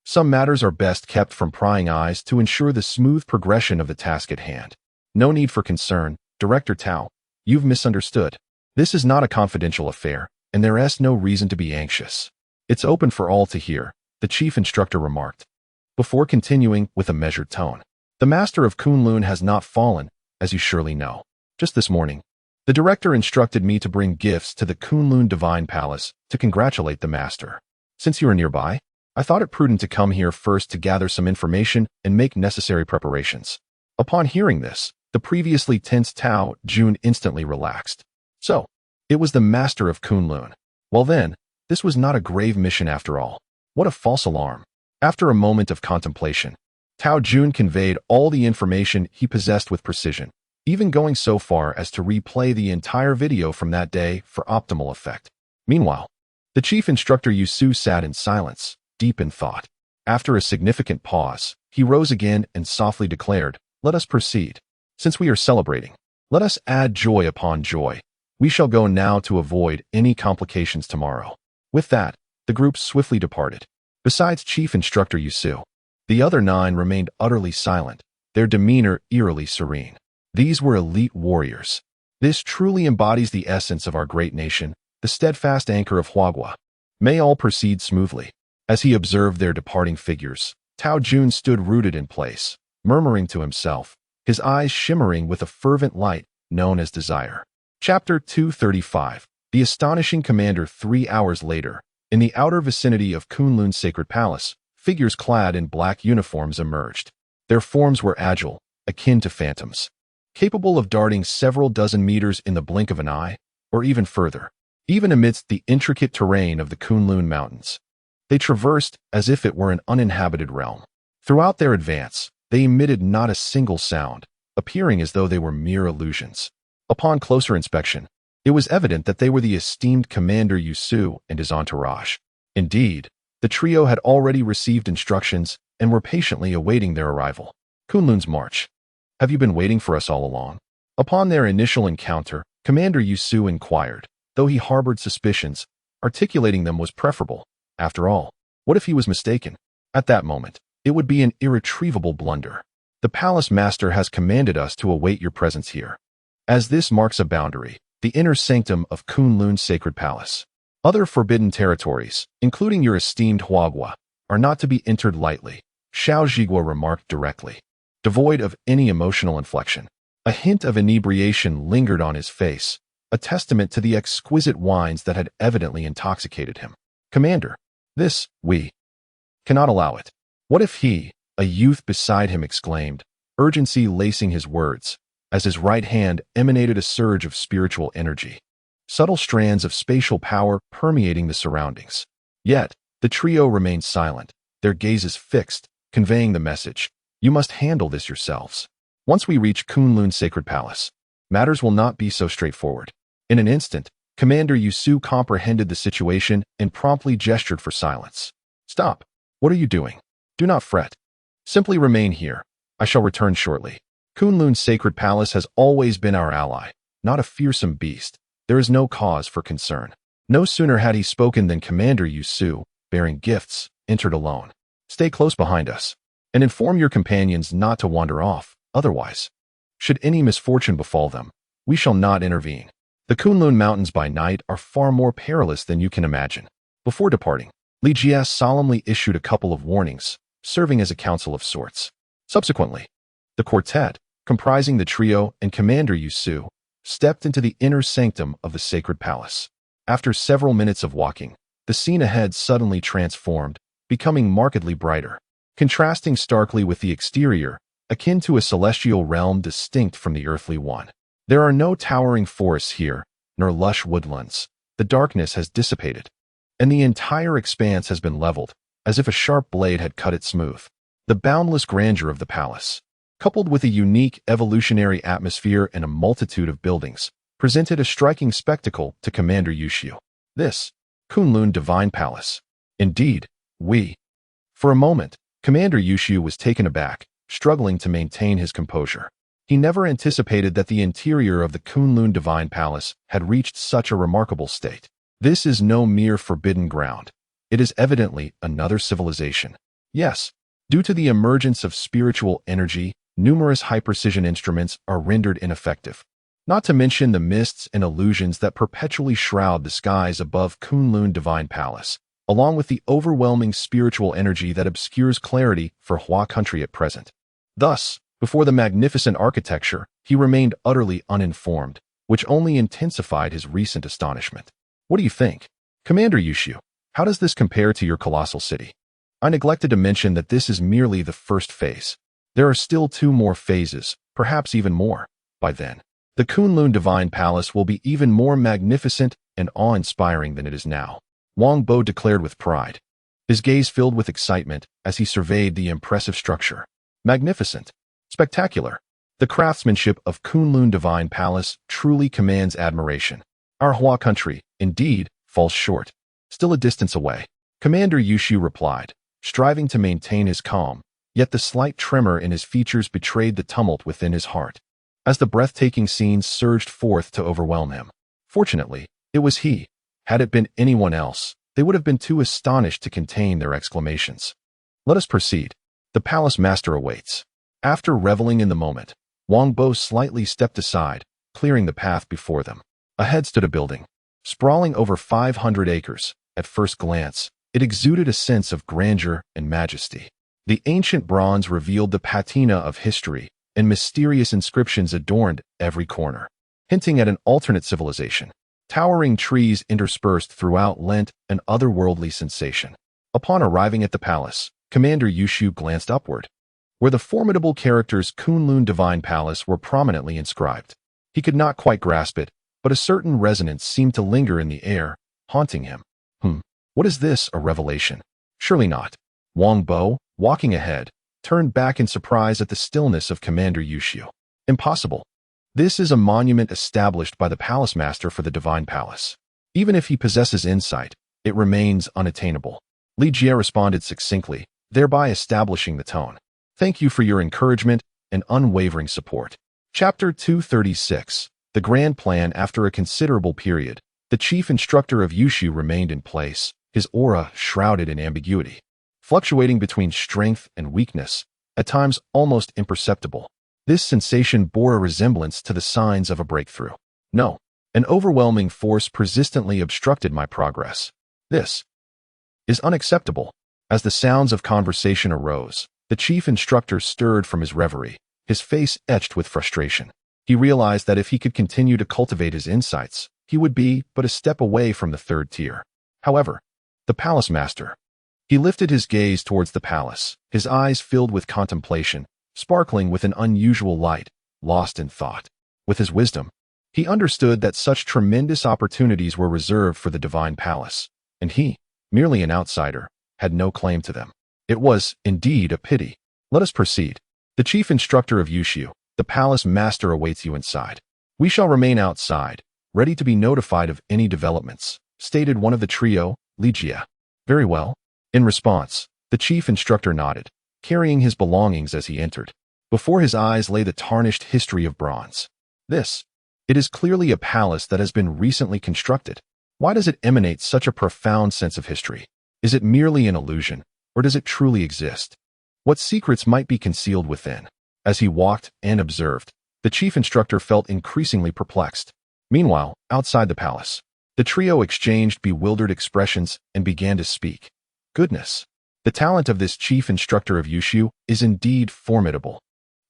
some matters are best kept from prying eyes to ensure the smooth progression of the task at hand. "No need for concern, Director Tao. You've misunderstood. This is not a confidential affair, and there is no reason to be anxious. It's open for all to hear," the chief instructor remarked, before continuing with a measured tone. "The master of Kunlun has not fallen, as you surely know. Just this morning, the director instructed me to bring gifts to the Kunlun Divine Palace to congratulate the master. Since you are nearby, I thought it prudent to come here first to gather some information and make necessary preparations." Upon hearing this, the previously tense Tao Jun instantly relaxed. So, it was the master of Kunlun. Well then, this was not a grave mission after all. What a false alarm. After a moment of contemplation, Tao Jun conveyed all the information he possessed with precision, even going so far as to replay the entire video from that day for optimal effect. Meanwhile, the chief instructor Yusu sat in silence, deep in thought. After a significant pause, he rose again and softly declared, "Let us proceed. Since we are celebrating, let us add joy upon joy. We shall go now to avoid any complications tomorrow." With that, the group swiftly departed. Besides Chief Instructor Yusu, the other 9 remained utterly silent, their demeanor eerily serene. These were elite warriors. This truly embodies the essence of our great nation, the steadfast anchor of Huagua. May all proceed smoothly. As he observed their departing figures, Tao Jun stood rooted in place, murmuring to himself, his eyes shimmering with a fervent light known as desire. Chapter 235. The Astonishing Commander. 3 hours later, in the outer vicinity of Kunlun's sacred palace, figures clad in black uniforms emerged. Their forms were agile, akin to phantoms, capable of darting several dozen meters in the blink of an eye, or even further. Even amidst the intricate terrain of the Kunlun Mountains, they traversed as if it were an uninhabited realm. Throughout their advance, they emitted not a single sound, appearing as though they were mere illusions. Upon closer inspection, it was evident that they were the esteemed Commander Yusu and his entourage. Indeed, the trio had already received instructions and were patiently awaiting their arrival. Kunlun's march. "Have you been waiting for us all along?" Upon their initial encounter, Commander Yusu inquired, though he harbored suspicions. Articulating them was preferable. After all, what if he was mistaken? At that moment, it would be an irretrievable blunder. The palace master has commanded us to await your presence here. As this marks a boundary, the inner sanctum of Kunlun's sacred palace. Other forbidden territories, including your esteemed Huagua, are not to be entered lightly, Xiao Zhigua remarked directly. Devoid of any emotional inflection. A hint of inebriation lingered on his face, a testament to the exquisite wines that had evidently intoxicated him. Commander, we cannot allow it. What if he, a youth beside him exclaimed, urgency lacing his words, as his right hand emanated a surge of spiritual energy. Subtle strands of spatial power permeating the surroundings. Yet, the trio remained silent, their gazes fixed, conveying the message, you must handle this yourselves. Once we reach Kunlun's sacred palace, matters will not be so straightforward. In an instant, Commander Yusu comprehended the situation and promptly gestured for silence. Stop. What are you doing? Do not fret. Simply remain here. I shall return shortly. Kunlun's sacred palace has always been our ally, not a fearsome beast. There is no cause for concern. No sooner had he spoken than Commander Yusu, bearing gifts, entered alone. Stay close behind us, and inform your companions not to wander off, otherwise, should any misfortune befall them, we shall not intervene. The Kunlun Mountains by night are far more perilous than you can imagine. Before departing, Li Jie solemnly issued a couple of warnings, serving as a council of sorts. Subsequently, the quartet, comprising the trio and Commander Yusu, stepped into the inner sanctum of the sacred palace. After several minutes of walking, the scene ahead suddenly transformed, becoming markedly brighter, contrasting starkly with the exterior, akin to a celestial realm distinct from the earthly one. There are no towering forests here, nor lush woodlands. The darkness has dissipated, and the entire expanse has been leveled, as if a sharp blade had cut it smooth. The boundless grandeur of the palace, coupled with a unique evolutionary atmosphere and a multitude of buildings, presented a striking spectacle to Commander Yushio. This, Kunlun Divine Palace. Indeed, For a moment, Commander Yushio was taken aback, struggling to maintain his composure. He never anticipated that the interior of the Kunlun Divine Palace had reached such a remarkable state. This is no mere forbidden ground. It is evidently another civilization. Yes, due to the emergence of spiritual energy, numerous high-precision instruments are rendered ineffective. Not to mention the mists and illusions that perpetually shroud the skies above Kunlun Divine Palace, along with the overwhelming spiritual energy that obscures clarity for Hua country at present. Thus, before the magnificent architecture, he remained utterly uninformed, which only intensified his recent astonishment. What do you think? Commander Yushio, how does this compare to your colossal city? I neglected to mention that this is merely the first phase. There are still 2 more phases, perhaps even more. By then, the Kunlun Divine Palace will be even more magnificent and awe-inspiring than it is now, Wang Bo declared with pride. His gaze filled with excitement as he surveyed the impressive structure. Magnificent. Spectacular. The craftsmanship of Kunlun Divine Palace truly commands admiration. Our Hua country, indeed, falls short. Still a distance away. Commander Yushio replied, striving to maintain his calm, yet the slight tremor in his features betrayed the tumult within his heart, as the breathtaking scenes surged forth to overwhelm him. Fortunately, it was he. Had it been anyone else, they would have been too astonished to contain their exclamations. Let us proceed. The palace master awaits. After reveling in the moment, Wang Bo slightly stepped aside, clearing the path before them. Ahead stood a building, sprawling over 500 acres. At first glance, it exuded a sense of grandeur and majesty. The ancient bronze revealed the patina of history, and mysterious inscriptions adorned every corner, hinting at an alternate civilization. Towering trees interspersed throughout lent an otherworldly sensation. Upon arriving at the palace, Commander Yushio glanced upward, where the formidable characters Kunlun Divine Palace were prominently inscribed. He could not quite grasp it, but a certain resonance seemed to linger in the air, haunting him. What is this, a revelation? Surely not. Wang Bo, walking ahead, turned back in surprise at the stillness of Commander Yushio. Impossible. This is a monument established by the palace master for the Divine Palace. Even if he possesses insight, it remains unattainable. Li Jie responded succinctly, thereby establishing the tone. Thank you for your encouragement and unwavering support. Chapter 236. The Grand Plan. After a considerable period, the chief instructor of Yushio remained in place, his aura shrouded in ambiguity, fluctuating between strength and weakness, at times almost imperceptible. This sensation bore a resemblance to the signs of a breakthrough. No, an overwhelming force persistently obstructed my progress. This is unacceptable. As the sounds of conversation arose, the chief instructor stirred from his reverie, his face etched with frustration. He realized that if he could continue to cultivate his insights, he would be but a step away from the third tier. However, the palace master. He lifted his gaze towards the palace, his eyes filled with contemplation, sparkling with an unusual light, lost in thought. With his wisdom, he understood that such tremendous opportunities were reserved for the divine palace, and he, merely an outsider, had no claim to them. It was, indeed, a pity. Let us proceed. The chief instructor of Yushu, the palace master, awaits you inside. We shall remain outside, ready to be notified of any developments, stated one of the trio, Li Jie. Very well. In response, the chief instructor nodded, carrying his belongings as he entered. Before his eyes lay the tarnished history of bronze. It is clearly a palace that has been recently constructed. Why does it emanate such a profound sense of history? Is it merely an illusion, or does it truly exist? What secrets might be concealed within? As he walked and observed, the chief instructor felt increasingly perplexed. Meanwhile, outside the palace, the trio exchanged bewildered expressions and began to speak. Goodness! The talent of this chief instructor of Yushu is indeed formidable.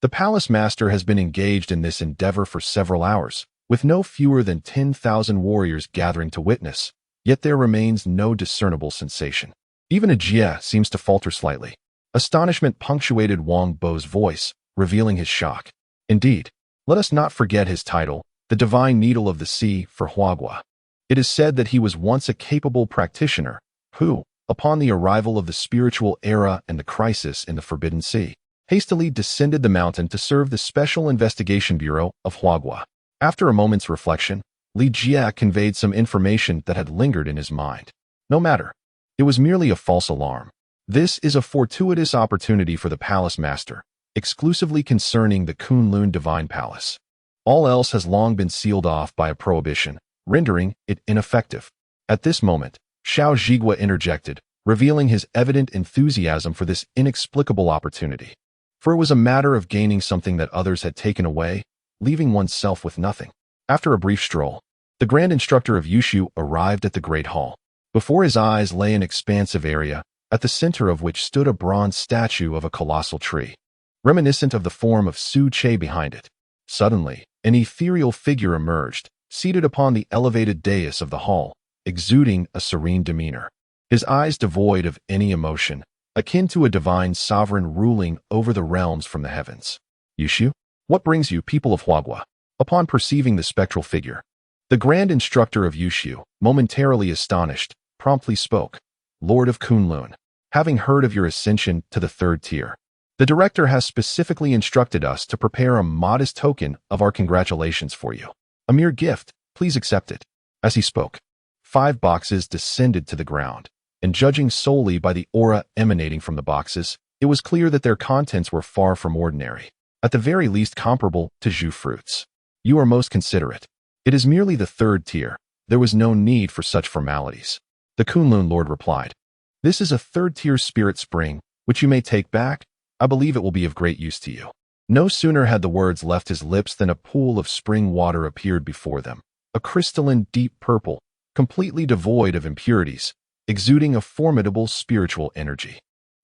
The palace master has been engaged in this endeavor for several hours, with no fewer than 10,000 warriors gathering to witness, yet there remains no discernible sensation. Even a Jie seems to falter slightly. Astonishment punctuated Wang Bo's voice, revealing his shock. Indeed, let us not forget his title, the Divine Needle of the Sea for Huagua. It is said that he was once a capable practitioner, who, upon the arrival of the spiritual era and the crisis in the Forbidden Sea, hastily descended the mountain to serve the Special Investigation Bureau of Huagua. After a moment's reflection, Li Jie conveyed some information that had lingered in his mind. No matter. It was merely a false alarm. This is a fortuitous opportunity for the palace master, exclusively concerning the Kunlun Divine Palace. All else has long been sealed off by a prohibition, rendering it ineffective. At this moment, Xiao Zhigua interjected, revealing his evident enthusiasm for this inexplicable opportunity. For it was a matter of gaining something that others had taken away, leaving oneself with nothing. After a brief stroll, the grand instructor of Yushu arrived at the Great Hall. Before his eyes lay an expansive area, at the center of which stood a bronze statue of a colossal tree, reminiscent of the form of Su Che behind it. Suddenly, an ethereal figure emerged, seated upon the elevated dais of the hall, exuding a serene demeanor. His eyes devoid of any emotion, akin to a divine sovereign ruling over the realms from the heavens. Yushu? What brings you, people of Huagua? Upon perceiving the spectral figure, the grand instructor of Yushu, momentarily astonished, promptly spoke. Lord of Kunlun, having heard of your ascension to the third tier, the director has specifically instructed us to prepare a modest token of our congratulations for you. A mere gift, please accept it. As he spoke, 5 boxes descended to the ground, and judging solely by the aura emanating from the boxes, it was clear that their contents were far from ordinary, at the very least comparable to jus fruits. You are most considerate. It is merely the third tier. There was no need for such formalities. The Kunlun Lord replied. This is a third-tier spirit spring, which you may take back. I believe it will be of great use to you. No sooner had the words left his lips than a pool of spring water appeared before them, a crystalline deep purple, completely devoid of impurities, exuding a formidable spiritual energy.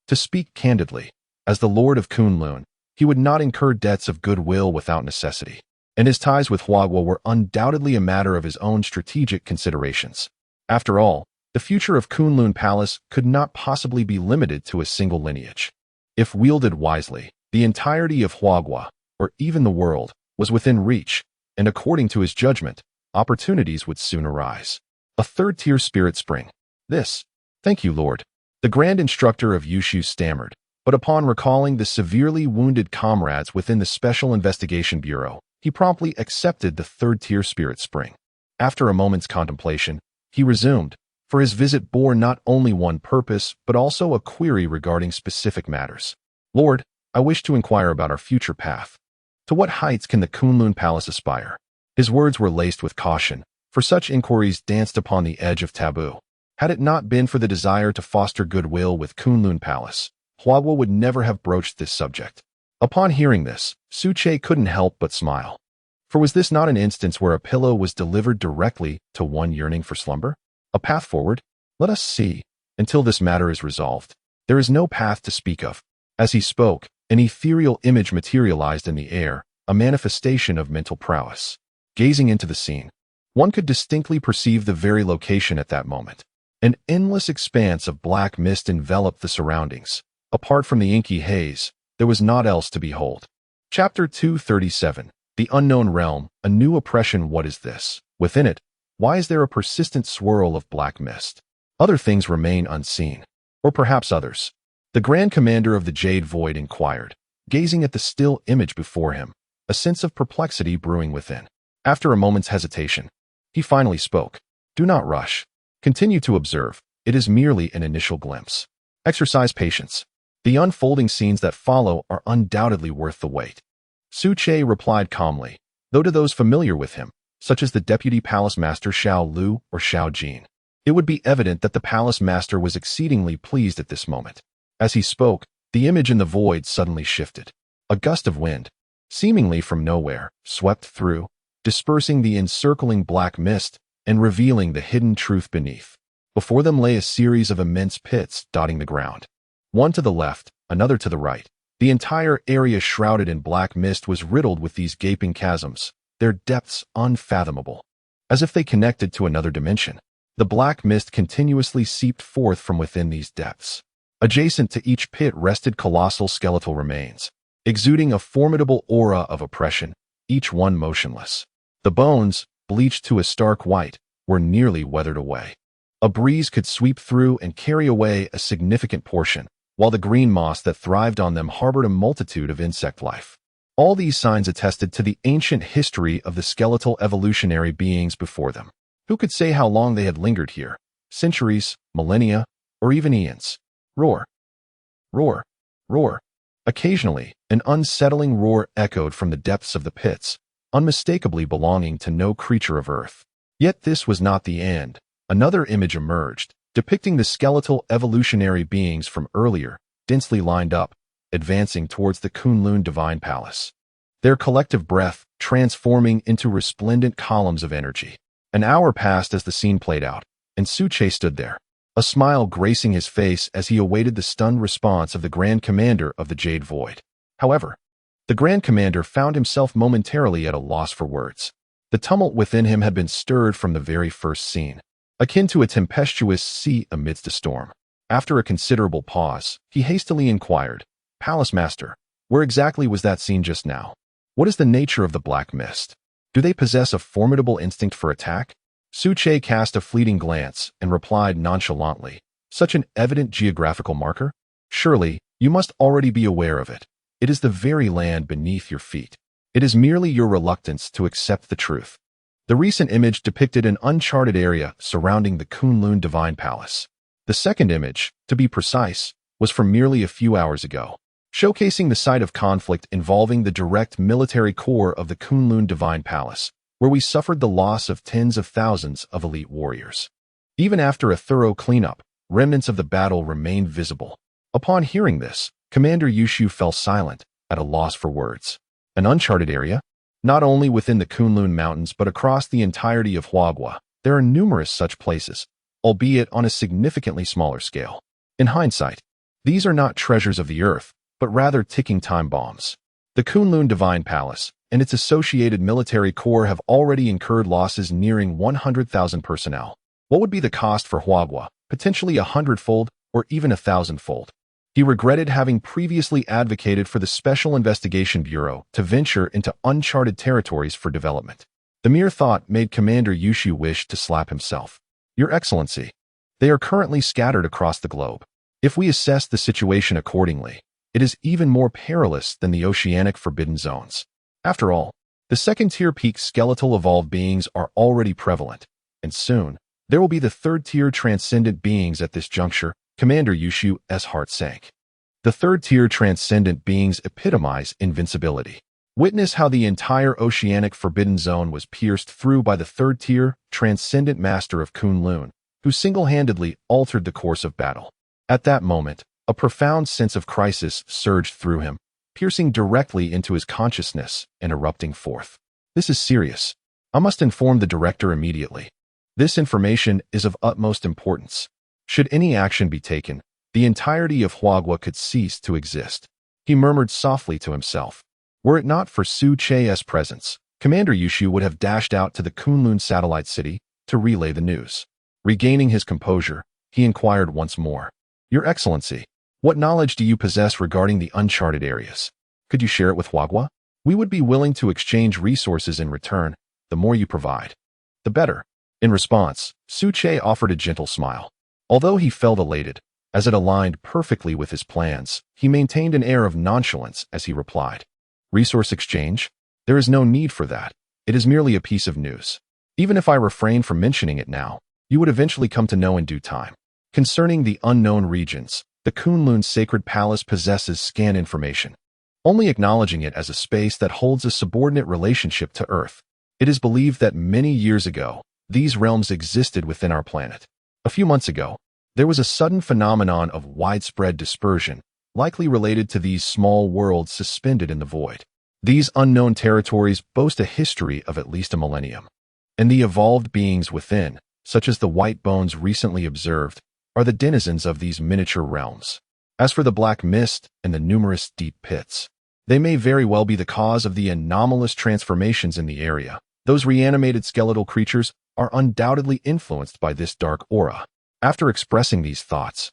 To speak candidly, as the Lord of Kunlun, he would not incur debts of goodwill without necessity, and his ties with Huagua were undoubtedly a matter of his own strategic considerations. After all, the future of Kunlun Palace could not possibly be limited to a single lineage. If wielded wisely, the entirety of Huagua, or even the world, was within reach, and according to his judgment, opportunities would soon arise. A third-tier spirit spring. Thank you, Lord. The grand instructor of Yushu stammered, but upon recalling the severely wounded comrades within the Special Investigation Bureau, he promptly accepted the third-tier spirit spring. After a moment's contemplation, he resumed, for his visit bore not only one purpose, but also a query regarding specific matters. Lord, I wish to inquire about our future path. To what heights can the Kunlun Palace aspire? His words were laced with caution, for such inquiries danced upon the edge of taboo. Had it not been for the desire to foster goodwill with Kunlun Palace, Huagua would never have broached this subject. Upon hearing this, Suche couldn't help but smile. For was this not an instance where a pillow was delivered directly to one yearning for slumber? A path forward? Let us see. Until this matter is resolved, there is no path to speak of. As he spoke, an ethereal image materialized in the air, a manifestation of mental prowess. Gazing into the scene, one could distinctly perceive the very location at that moment. An endless expanse of black mist enveloped the surroundings. Apart from the inky haze, there was naught else to behold. Chapter 237. The Unknown Realm, a New Oppression. What is this? Within it, why is there a persistent swirl of black mist? Other things remain unseen. Or perhaps others. The Grand Commander of the Jade Void inquired, gazing at the still image before him, a sense of perplexity brewing within. After a moment's hesitation, he finally spoke. Do not rush. Continue to observe. It is merely an initial glimpse. Exercise patience. The unfolding scenes that follow are undoubtedly worth the wait. Suche replied calmly, though to those familiar with him, such as the Deputy Palace Master Xiao Lu or Xiao Jin, it would be evident that the Palace Master was exceedingly pleased at this moment. As he spoke, the image in the void suddenly shifted. A gust of wind, seemingly from nowhere, swept through, dispersing the encircling black mist and revealing the hidden truth beneath. Before them lay a series of immense pits dotting the ground. One to the left, another to the right. The entire area shrouded in black mist was riddled with these gaping chasms, their depths unfathomable. As if they connected to another dimension, the black mist continuously seeped forth from within these depths. Adjacent to each pit rested colossal skeletal remains, exuding a formidable aura of oppression, each one motionless. The bones, bleached to a stark white, were nearly weathered away. A breeze could sweep through and carry away a significant portion, while the green moss that thrived on them harbored a multitude of insect life. All these signs attested to the ancient history of the skeletal evolutionary beings before them. Who could say how long they had lingered here? Centuries, millennia, or even eons? Roar. Roar. Roar. Occasionally, an unsettling roar echoed from the depths of the pits, unmistakably belonging to no creature of earth. Yet this was not the end. Another image emerged, depicting the skeletal evolutionary beings from earlier, densely lined up, advancing towards the Kunlun Divine Palace. Their collective breath transforming into resplendent columns of energy. An hour passed as the scene played out, and Suche stood there, a smile gracing his face as he awaited the stunned response of the Grand Commander of the Jade Void. However, the Grand Commander found himself momentarily at a loss for words. The tumult within him had been stirred from the very first scene, akin to a tempestuous sea amidst a storm. After a considerable pause, he hastily inquired, Palace Master, where exactly was that scene just now? What is the nature of the black mist? Do they possess a formidable instinct for attack? Suche cast a fleeting glance and replied nonchalantly, such an evident geographical marker? Surely, you must already be aware of it. It is the very land beneath your feet. It is merely your reluctance to accept the truth. The recent image depicted an uncharted area surrounding the Kunlun Divine Palace. The second image, to be precise, was from merely a few hours ago, showcasing the site of conflict involving the direct military core of the Kunlun Divine Palace, where we suffered the loss of tens of thousands of elite warriors. Even after a thorough cleanup, remnants of the battle remained visible. Upon hearing this, Commander Yushu fell silent, at a loss for words. An uncharted area? Not only within the Kunlun Mountains but across the entirety of Huagua, there are numerous such places, albeit on a significantly smaller scale. In hindsight, these are not treasures of the earth, but rather ticking time bombs. The Kunlun Divine Palace and its associated military corps have already incurred losses nearing 100,000 personnel. What would be the cost for Huagua? Potentially 100-fold or even 1,000-fold. He regretted having previously advocated for the Special Investigation Bureau to venture into uncharted territories for development. The mere thought made Commander Yushu wish to slap himself. Your Excellency, they are currently scattered across the globe. If we assess the situation accordingly, it is even more perilous than the oceanic forbidden zones. After all, the second-tier peak skeletal evolved beings are already prevalent, and soon, there will be the third-tier transcendent beings at this juncture. Commander Yushu's heart sank. The third-tier transcendent beings epitomize invincibility. Witness how the entire oceanic forbidden zone was pierced through by the third-tier transcendent master of Kunlun, who single-handedly altered the course of battle. At that moment, A profound sense of crisis surged through him, piercing directly into his consciousness and erupting forth. This is serious. I must inform the director immediately. This information is of utmost importance. Should any action be taken, the entirety of Huagua could cease to exist. He murmured softly to himself. Were it not for Su Che's presence, Commander Yushu would have dashed out to the Kunlun satellite city to relay the news. Regaining his composure, he inquired once more. Your Excellency, what knowledge do you possess regarding the uncharted areas? Could you share it with Huagua? We would be willing to exchange resources in return. The more you provide, the better. In response, Su Che offered a gentle smile. Although he felt elated, as it aligned perfectly with his plans, he maintained an air of nonchalance as he replied. Resource exchange? There is no need for that. It is merely a piece of news. Even if I refrain from mentioning it now, you would eventually come to know in due time. Concerning the unknown regions, the Kunlun Sacred Palace possesses scan information. Only acknowledging it as a space that holds a subordinate relationship to Earth. It is believed that many years ago, these realms existed within our planet. A few months ago, there was a sudden phenomenon of widespread dispersion, likely related to these small worlds suspended in the void. These unknown territories boast a history of at least a millennium. And the evolved beings within, such as the white bones recently observed, are the denizens of these miniature realms. As for the black mist and the numerous deep pits, they may very well be the cause of the anomalous transformations in the area. Those reanimated skeletal creatures are undoubtedly influenced by this dark aura. After expressing these thoughts,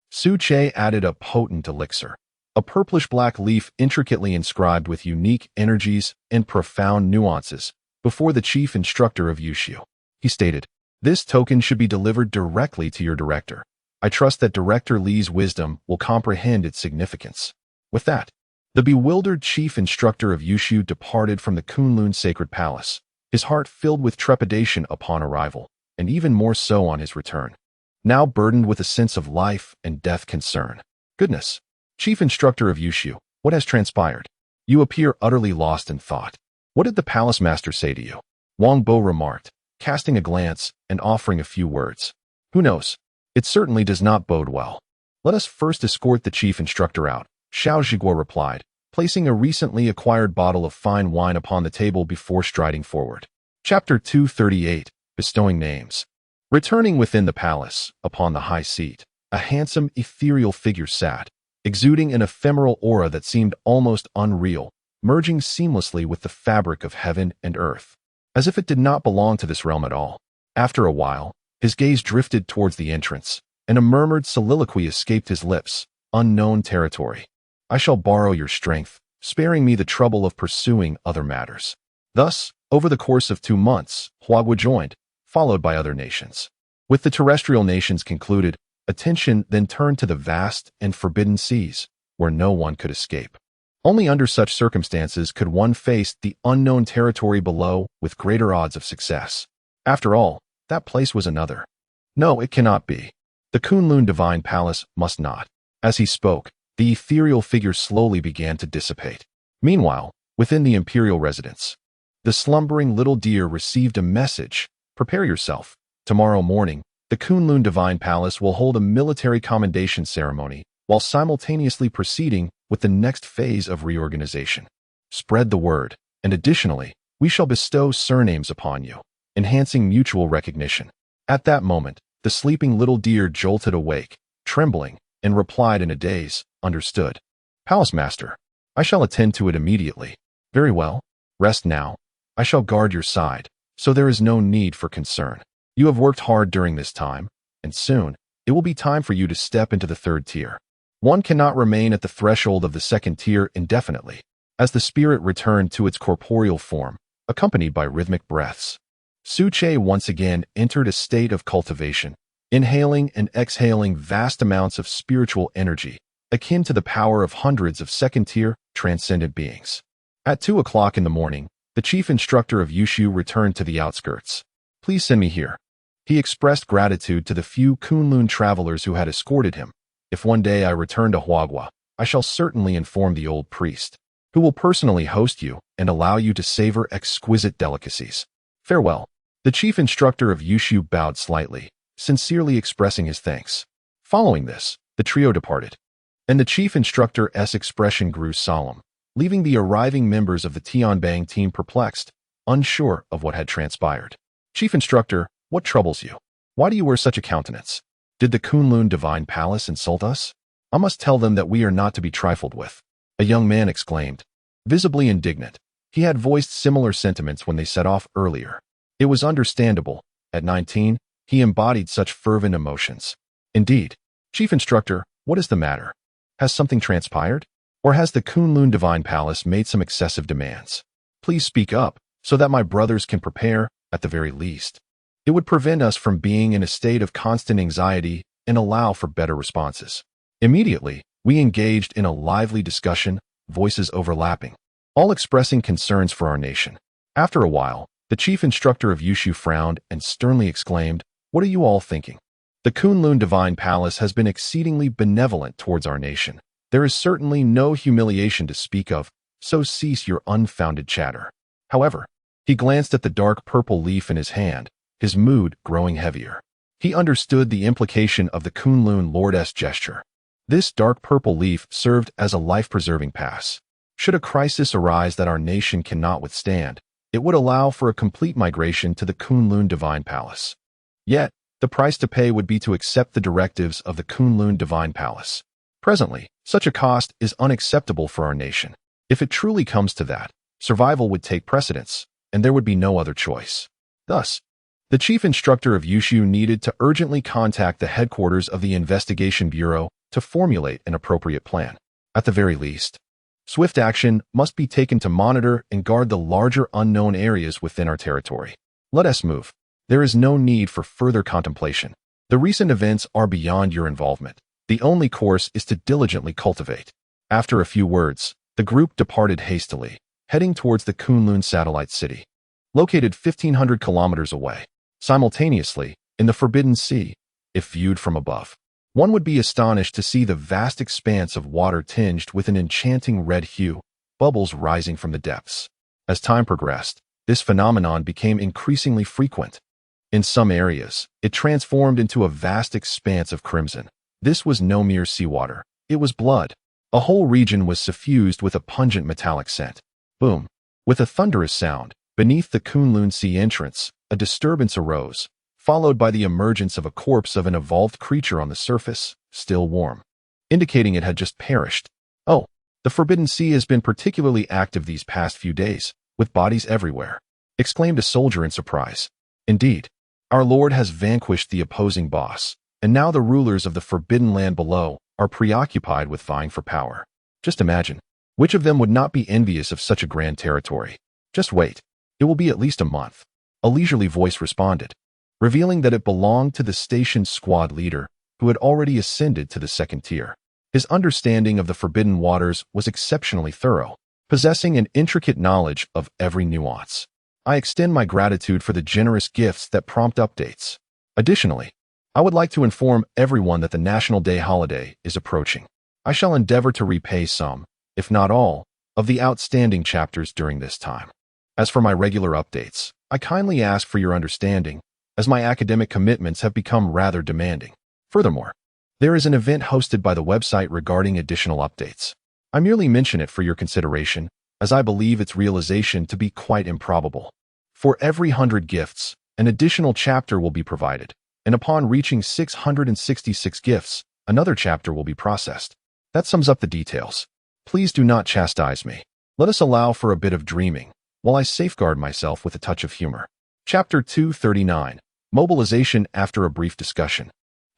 Su Che added a potent elixir, a purplish-black leaf intricately inscribed with unique energies and profound nuances, before the chief instructor of Yushu. He stated, "This token should be delivered directly to your director. I trust that Director Li's wisdom will comprehend its significance." With that, the bewildered chief instructor of Yushu departed from the Kunlun Sacred Palace, his heart filled with trepidation upon arrival, and even more so on his return. Now burdened with a sense of life and death concern. Goodness, Chief Instructor of Yushu, what has transpired? You appear utterly lost in thought. What did the palace master say to you? Wang Bo remarked, casting a glance and offering a few words. Who knows? It certainly does not bode well. Let us first escort the chief instructor out, Xiao Zhiguo replied, placing a recently acquired bottle of fine wine upon the table before striding forward. Chapter 238, Bestowing Names. Returning within the palace, upon the high seat, a handsome, ethereal figure sat, exuding an ephemeral aura that seemed almost unreal, merging seamlessly with the fabric of heaven and earth, as if it did not belong to this realm at all. After a while, his gaze drifted towards the entrance, and a murmured soliloquy escaped his lips. Unknown territory. I shall borrow your strength, sparing me the trouble of pursuing other matters. Thus, over the course of 2 months, Huagua joined, followed by other nations. With the terrestrial nations concluded, attention then turned to the vast and forbidden seas, where no one could escape. Only under such circumstances could one face the unknown territory below with greater odds of success. After all, that place was another. No, it cannot be. The Kunlun Divine Palace must not. As he spoke, the ethereal figure slowly began to dissipate. Meanwhile, within the imperial residence, the slumbering little deer received a message. Prepare yourself. Tomorrow morning, the Kunlun Divine Palace will hold a military commendation ceremony while simultaneously proceeding with the next phase of reorganization. Spread the word, and additionally, we shall bestow surnames upon you, enhancing mutual recognition. At that moment, the sleeping little deer jolted awake, trembling, and replied in a daze, understood. Palace Master, I shall attend to it immediately. Very well. Rest now. I shall guard your side, so there is no need for concern. You have worked hard during this time, and soon, it will be time for you to step into the 3rd tier. One cannot remain at the threshold of the 2nd tier indefinitely, as the spirit returned to its corporeal form, accompanied by rhythmic breaths. Su Che once again entered a state of cultivation, inhaling and exhaling vast amounts of spiritual energy, akin to the power of hundreds of 2nd-tier, transcendent beings. At 2 o'clock in the morning, the chief instructor of Yushu returned to the outskirts. Please send me here. He expressed gratitude to the few Kunlun travelers who had escorted him. If one day I return to Huagua, I shall certainly inform the old priest, who will personally host you and allow you to savor exquisite delicacies. Farewell. The chief instructor of Yushu bowed slightly, sincerely expressing his thanks. Following this, the trio departed. And the chief instructor's expression grew solemn, leaving the arriving members of the Tianbang team perplexed, unsure of what had transpired. Chief instructor, what troubles you? Why do you wear such a countenance? Did the Kunlun Divine Palace insult us? I must tell them that we are not to be trifled with. A young man exclaimed, visibly indignant. He had voiced similar sentiments when they set off earlier. It was understandable. At 19, he embodied such fervent emotions. Indeed. Chief instructor, what is the matter? Has something transpired? Or has the Kunlun Divine Palace made some excessive demands? Please speak up, so that my brothers can prepare, at the very least. It would prevent us from being in a state of constant anxiety and allow for better responses. Immediately, we engaged in a lively discussion, voices overlapping, all expressing concerns for our nation. After a while, the chief instructor of Yushu frowned and sternly exclaimed, what are you all thinking? The Kunlun Divine Palace has been exceedingly benevolent towards our nation. There is certainly no humiliation to speak of, so cease your unfounded chatter. However, he glanced at the dark purple leaf in his hand, his mood growing heavier. He understood the implication of the Kunlun Lord's gesture. This dark purple leaf served as a life-preserving pass. Should a crisis arise that our nation cannot withstand, it would allow for a complete migration to the Kunlun Divine Palace. Yet, the price to pay would be to accept the directives of the Kunlun Divine Palace. Presently, such a cost is unacceptable for our nation. If it truly comes to that, survival would take precedence, and there would be no other choice. Thus, the chief instructor of Yushu needed to urgently contact the headquarters of the Investigation Bureau to formulate an appropriate plan. At the very least, swift action must be taken to monitor and guard the larger unknown areas within our territory. Let us move. There is no need for further contemplation. The recent events are beyond your involvement. The only course is to diligently cultivate. After a few words, the group departed hastily, heading towards the Kunlun satellite city, located 1,500 kilometers away. Simultaneously, in the Forbidden Sea, if viewed from above, one would be astonished to see the vast expanse of water tinged with an enchanting red hue, bubbles rising from the depths. As time progressed, this phenomenon became increasingly frequent. In some areas, it transformed into a vast expanse of crimson. This was no mere seawater. It was blood. A whole region was suffused with a pungent metallic scent. Boom. With a thunderous sound, beneath the Kunlun Sea entrance, a disturbance arose, followed by the emergence of a corpse of an evolved creature on the surface, still warm, indicating it had just perished. Oh, the Forbidden Sea has been particularly active these past few days, with bodies everywhere, exclaimed a soldier in surprise. Indeed, our Lord has vanquished the opposing boss, and now the rulers of the forbidden land below are preoccupied with vying for power. Just imagine, which of them would not be envious of such a grand territory? Just wait. It will be at least a month. A leisurely voice responded, revealing that it belonged to the station squad leader, who had already ascended to the second tier. His understanding of the forbidden waters was exceptionally thorough, possessing an intricate knowledge of every nuance. I extend my gratitude for the generous gifts that prompt updates. Additionally, I would like to inform everyone that the National Day holiday is approaching. I shall endeavor to repay some, if not all, of the outstanding chapters during this time. As for my regular updates, I kindly ask for your understanding, as my academic commitments have become rather demanding. Furthermore, there is an event hosted by the website regarding additional updates. I merely mention it for your consideration, as I believe its realization to be quite improbable. For every 100 gifts, an additional chapter will be provided, and upon reaching 666 gifts, another chapter will be processed. That sums up the details. Please do not chastise me. Let us allow for a bit of dreaming, while I safeguard myself with a touch of humor. Chapter 239. Mobilization after a brief discussion.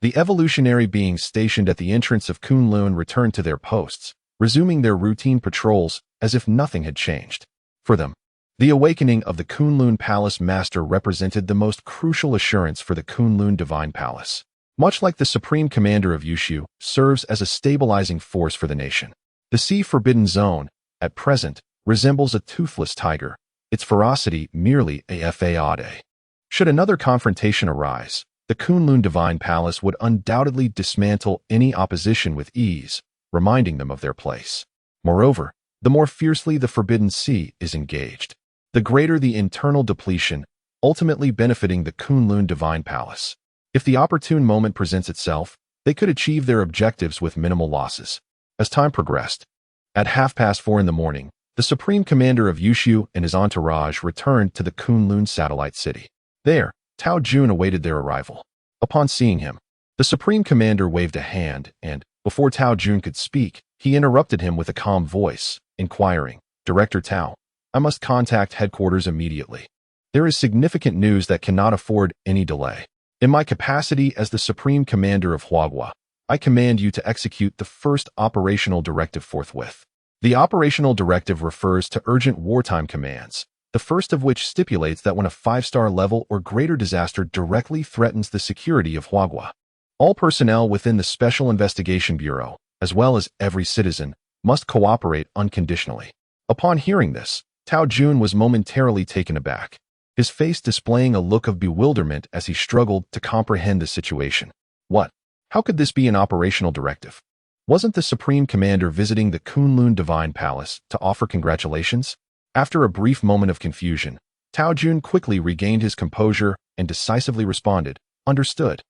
The evolutionary beings stationed at the entrance of Kunlun returned to their posts, resuming their routine patrols as if nothing had changed. For them, the awakening of the Kunlun Palace Master represented the most crucial assurance for the Kunlun Divine Palace. Much like the Supreme Commander of Yushu, serves as a stabilizing force for the nation. The Sea Forbidden Zone, at present, resembles a toothless tiger, its ferocity merely a fade. Should another confrontation arise, the Kunlun Divine Palace would undoubtedly dismantle any opposition with ease, reminding them of their place. Moreover, the more fiercely the Forbidden Sea is engaged, the greater the internal depletion, ultimately benefiting the Kunlun Divine Palace. If the opportune moment presents itself, they could achieve their objectives with minimal losses. As time progressed, at 4:30 in the morning, the Supreme Commander of Yushu and his entourage returned to the Kunlun satellite city. There, Tao Jun awaited their arrival. Upon seeing him, the Supreme Commander waved a hand and, before Tao Jun could speak, he interrupted him with a calm voice, inquiring, "Director Tao, I must contact headquarters immediately. There is significant news that cannot afford any delay. In my capacity as the Supreme Commander of Huagua, I command you to execute the first operational directive forthwith." The operational directive refers to urgent wartime commands, the first of which stipulates that when a 5-star level or greater disaster directly threatens the security of Huagua, all personnel within the Special Investigation Bureau, as well as every citizen, must cooperate unconditionally. Upon hearing this, Tao Jun was momentarily taken aback, his face displaying a look of bewilderment as he struggled to comprehend the situation. What? How could this be an operational directive? Wasn't the Supreme Commander visiting the Kunlun Divine Palace to offer congratulations? After a brief moment of confusion, Tao Jun quickly regained his composure and decisively responded, "Understood.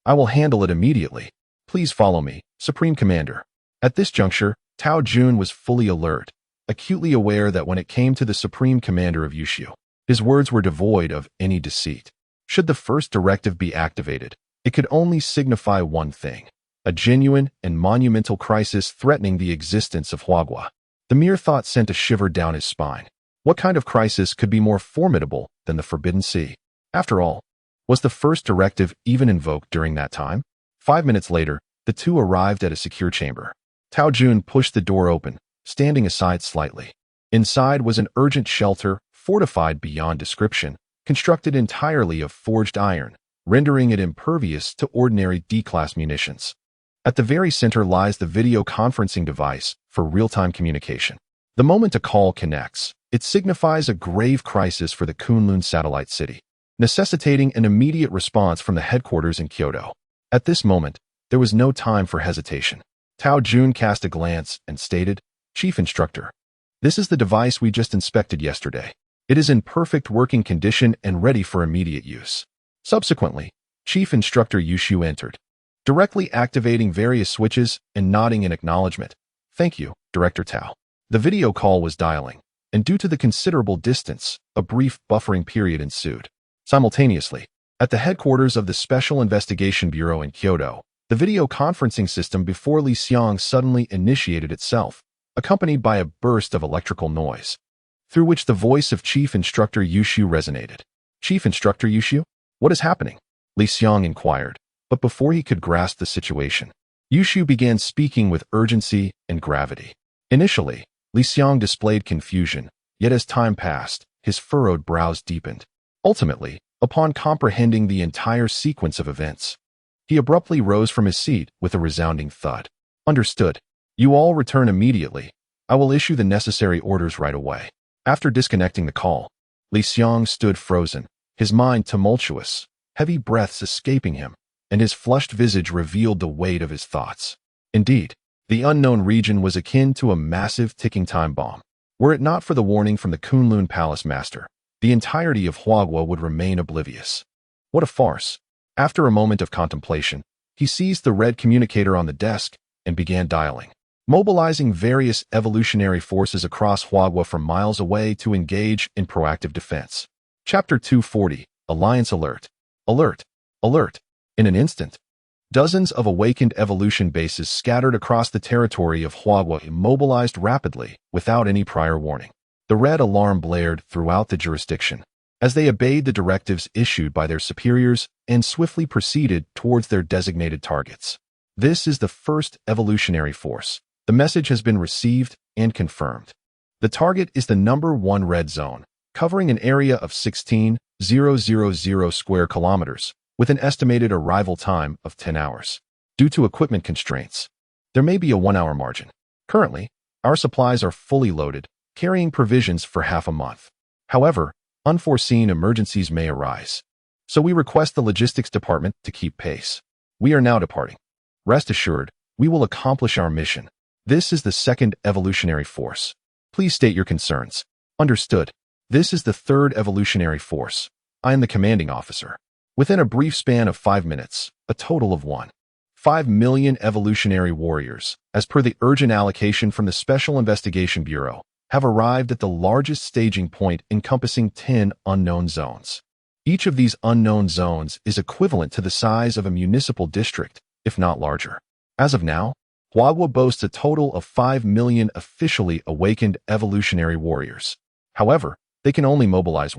I will handle it immediately. Please follow me, Supreme Commander." At this juncture, Tao Jun was fully alert, acutely aware that when it came to the Supreme Commander of Yushu, his words were devoid of any deceit. Should the first directive be activated, it could only signify one thing: a genuine and monumental crisis threatening the existence of Huagua. The mere thought sent a shiver down his spine. What kind of crisis could be more formidable than the Forbidden Sea? After all, was the first directive even invoked during that time? 5 minutes later, the two arrived at a secure chamber. Tao Jun pushed the door open, standing aside slightly. Inside was an urgent shelter, fortified beyond description, constructed entirely of forged iron, rendering it impervious to ordinary D-class munitions. At the very center lies the video conferencing device for real-time communication. The moment a call connects, it signifies a grave crisis for the Kunlun satellite city, necessitating an immediate response from the headquarters in Kyoto. At this moment, there was no time for hesitation. Tao Jun cast a glance and stated, "Chief Instructor, this is the device we just inspected yesterday. It is in perfect working condition and ready for immediate use." Subsequently, Chief Instructor Yushu entered, directly activating various switches and nodding in acknowledgement. "Thank you, Director Tao." The video call was dialing, and due to the considerable distance, a brief buffering period ensued. Simultaneously, at the headquarters of the Special Investigation Bureau in Kyoto, the video conferencing system before Li Xiang suddenly initiated itself, accompanied by a burst of electrical noise, through which the voice of Chief Instructor Yushu resonated. "Chief Instructor Yushu, what is happening?" Li Xiang inquired. But before he could grasp the situation, Yushu began speaking with urgency and gravity. Initially, Li Xiang displayed confusion, yet as time passed, his furrowed brows deepened. Ultimately, upon comprehending the entire sequence of events, he abruptly rose from his seat with a resounding thud. "Understood. You all return immediately. I will issue the necessary orders right away." After disconnecting the call, Li Xiang stood frozen, his mind tumultuous, heavy breaths escaping him, and his flushed visage revealed the weight of his thoughts. Indeed, the unknown region was akin to a massive ticking time bomb. Were it not for the warning from the Kunlun Palace Master, the entirety of Huagua would remain oblivious. What a farce! After a moment of contemplation, he seized the red communicator on the desk and began dialing, mobilizing various evolutionary forces across Huagua from miles away to engage in proactive defense. Chapter 240, Alliance Alert. Alert! Alert! In an instant, dozens of awakened evolution bases scattered across the territory of Huagua mobilized rapidly, without any prior warning. The red alarm blared throughout the jurisdiction, as they obeyed the directives issued by their superiors and swiftly proceeded towards their designated targets. This is the first evolutionary force. The message has been received and confirmed. The target is the number 1 red zone, covering an area of 16,000 square kilometers, with an estimated arrival time of 10 hours. Due to equipment constraints, there may be a 1-hour margin. Currently, our supplies are fully loaded, carrying provisions for half a month. However, unforeseen emergencies may arise, so we request the logistics department to keep pace. We are now departing. Rest assured, we will accomplish our mission. This is the second evolutionary force. Please state your concerns. Understood. This is the third evolutionary force. I am the commanding officer. Within a brief span of 5 minutes, a total of 1. 5 million evolutionary warriors, as per the urgent allocation from the Special Investigation Bureau, have arrived at the largest staging point encompassing 10 unknown zones. Each of these unknown zones is equivalent to the size of a municipal district, if not larger. As of now, Huahua boasts a total of 5 million officially awakened evolutionary warriors. However, they can only mobilize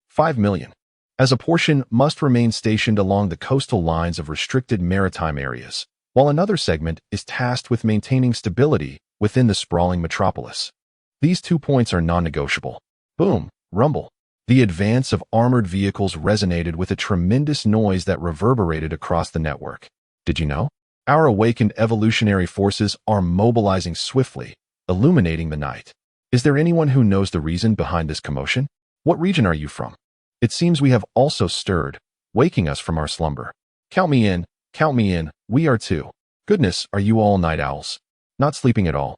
5 million, as a portion must remain stationed along the coastal lines of restricted maritime areas, while another segment is tasked with maintaining stability within the sprawling metropolis. These 2 points are non-negotiable. Boom, rumble. The advance of armored vehicles resonated with a tremendous noise that reverberated across the network. Did you know? Our awakened evolutionary forces are mobilizing swiftly, illuminating the night. Is there anyone who knows the reason behind this commotion? What region are you from? It seems we have also stirred, waking us from our slumber. Count me in, we are too. Goodness, are you all night owls? Not sleeping at all?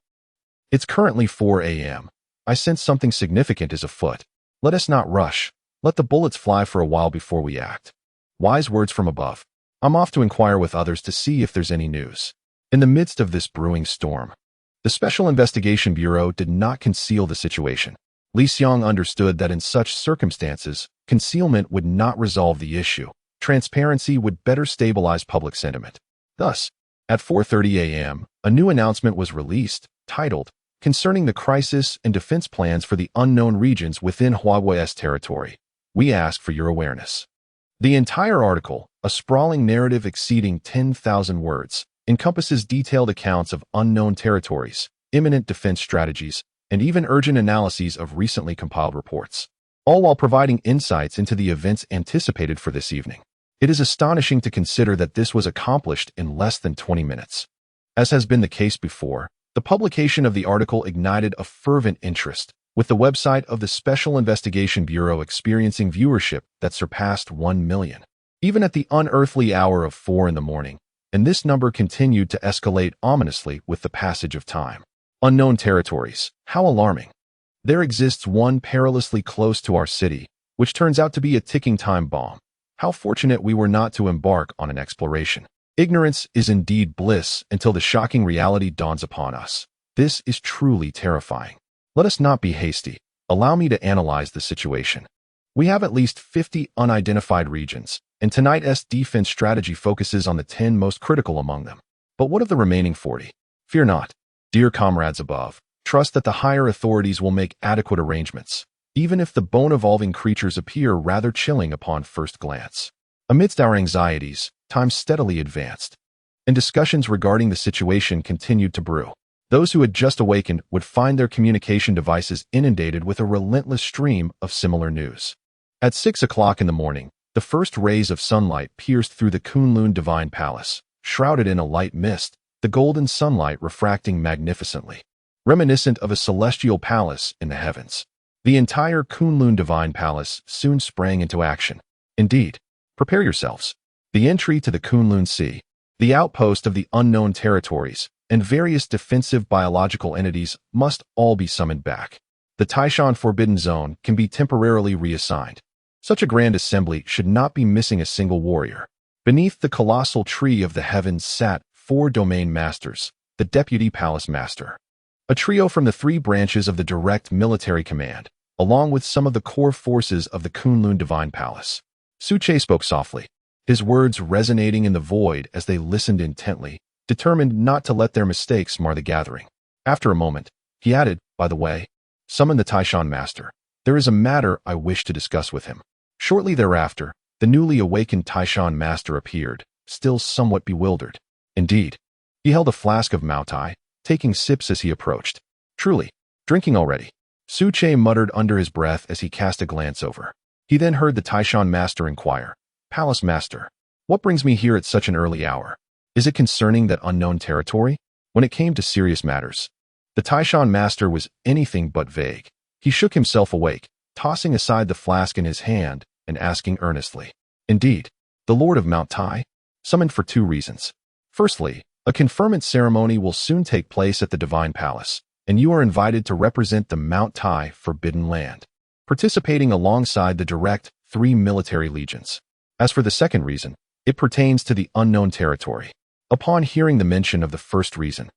It's currently 4 a.m. I sense something significant is afoot. Let us not rush. Let the bullets fly for a while before we act. Wise words from above. I'm off to inquire with others to see if there's any news. In the midst of this brewing storm, the Special Investigation Bureau did not conceal the situation. Li Xiang understood that in such circumstances, concealment would not resolve the issue. Transparency would better stabilize public sentiment. Thus, at 4:30 a.m., a new announcement was released, titled, "Concerning the Crisis and Defense Plans for the Unknown Regions within Huawe's Territory. We ask for your awareness." The entire article, a sprawling narrative exceeding 10,000 words, encompasses detailed accounts of unknown territories, imminent defense strategies, and even urgent analyses of recently compiled reports, all while providing insights into the events anticipated for this evening. It is astonishing to consider that this was accomplished in less than 20 minutes. As has been the case before, the publication of the article ignited a fervent interest, with the website of the Special Investigation Bureau experiencing viewership that surpassed 1 million. Even at the unearthly hour of 4 in the morning, and this number continued to escalate ominously with the passage of time. Unknown territories, how alarming. There exists one perilously close to our city, which turns out to be a ticking time bomb. How fortunate we were not to embark on an exploration. Ignorance is indeed bliss until the shocking reality dawns upon us. This is truly terrifying. Let us not be hasty. Allow me to analyze the situation. We have at least 50 unidentified regions, and tonight's defense strategy focuses on the 10 most critical among them. But what of the remaining 40? Fear not. Dear comrades above, trust that the higher authorities will make adequate arrangements, even if the bone-evolving creatures appear rather chilling upon first glance. Amidst our anxieties, time steadily advanced, and discussions regarding the situation continued to brew. Those who had just awakened would find their communication devices inundated with a relentless stream of similar news. At 6 o'clock in the morning, the first rays of sunlight pierced through the Kunlun Divine Palace, shrouded in a light mist, the golden sunlight refracting magnificently, reminiscent of a celestial palace in the heavens. The entire Kunlun Divine Palace soon sprang into action. Indeed, prepare yourselves. The entry to the Kunlun Sea, the outpost of the unknown territories, and various defensive biological entities must all be summoned back. The Taishan Forbidden Zone can be temporarily reassigned. Such a grand assembly should not be missing a single warrior. Beneath the colossal tree of the heavens sat 4 domain masters, the Deputy Palace Master, a trio from the 3 branches of the direct military command, along with some of the core forces of the Kunlun Divine Palace. Su Che spoke softly, his words resonating in the void as they listened intently, determined not to let their mistakes mar the gathering. After a moment, he added, "By the way, summon the Taishan Master. There is a matter I wish to discuss with him." Shortly thereafter, the newly awakened Taishan Master appeared, still somewhat bewildered. Indeed, he held a flask of Maotai, taking sips as he approached. "Truly, drinking already," Su Che muttered under his breath as he cast a glance over. He then heard the Taishan Master inquire, "Palace Master, what brings me here at such an early hour? Is it concerning that unknown territory?" When it came to serious matters, the Taishan Master was anything but vague. He shook himself awake, tossing aside the flask in his hand and asking earnestly, "Indeed, the Lord of Mount Tai, summoned for 2 reasons. Firstly, a conferment ceremony will soon take place at the Divine Palace, and you are invited to represent the Mount Tai Forbidden Land, participating alongside the direct 3 military legions. As for the second reason, it pertains to the unknown territory, Upon hearing the mention of the first reason,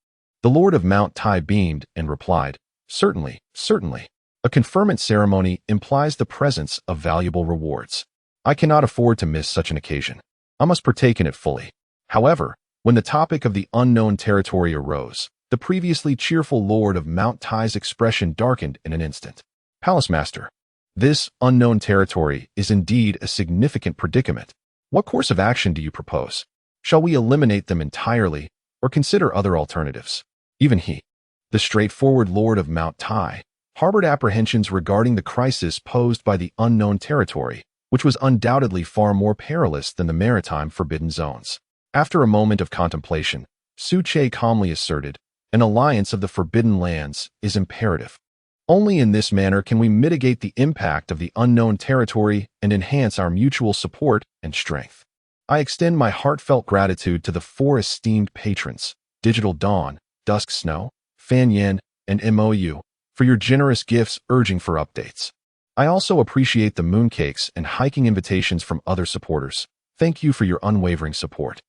the Lord of Mount Tai beamed and replied, "Certainly, certainly. A conferment ceremony implies the presence of valuable rewards. I cannot afford to miss such an occasion. I must partake in it fully." However, when the topic of the unknown territory arose, the previously cheerful Lord of Mount Tai's expression darkened in an instant. "Palace Master, this unknown territory is indeed a significant predicament. What course of action do you propose? Shall we eliminate them entirely or consider other alternatives?" Even he, the straightforward Lord of Mount Tai, harbored apprehensions regarding the crisis posed by the unknown territory, which was undoubtedly far more perilous than the maritime forbidden zones. After a moment of contemplation, Su Che calmly asserted, "An alliance of the forbidden lands is imperative. Only in this manner can we mitigate the impact of the unknown territory and enhance our mutual support and strength. I extend my heartfelt gratitude to the four esteemed patrons, Digital Dawn, Dusk Snow, Fan Yen, and MOU, for your generous gifts urging for updates. I also appreciate the mooncakes and hiking invitations from other supporters. Thank you for your unwavering support."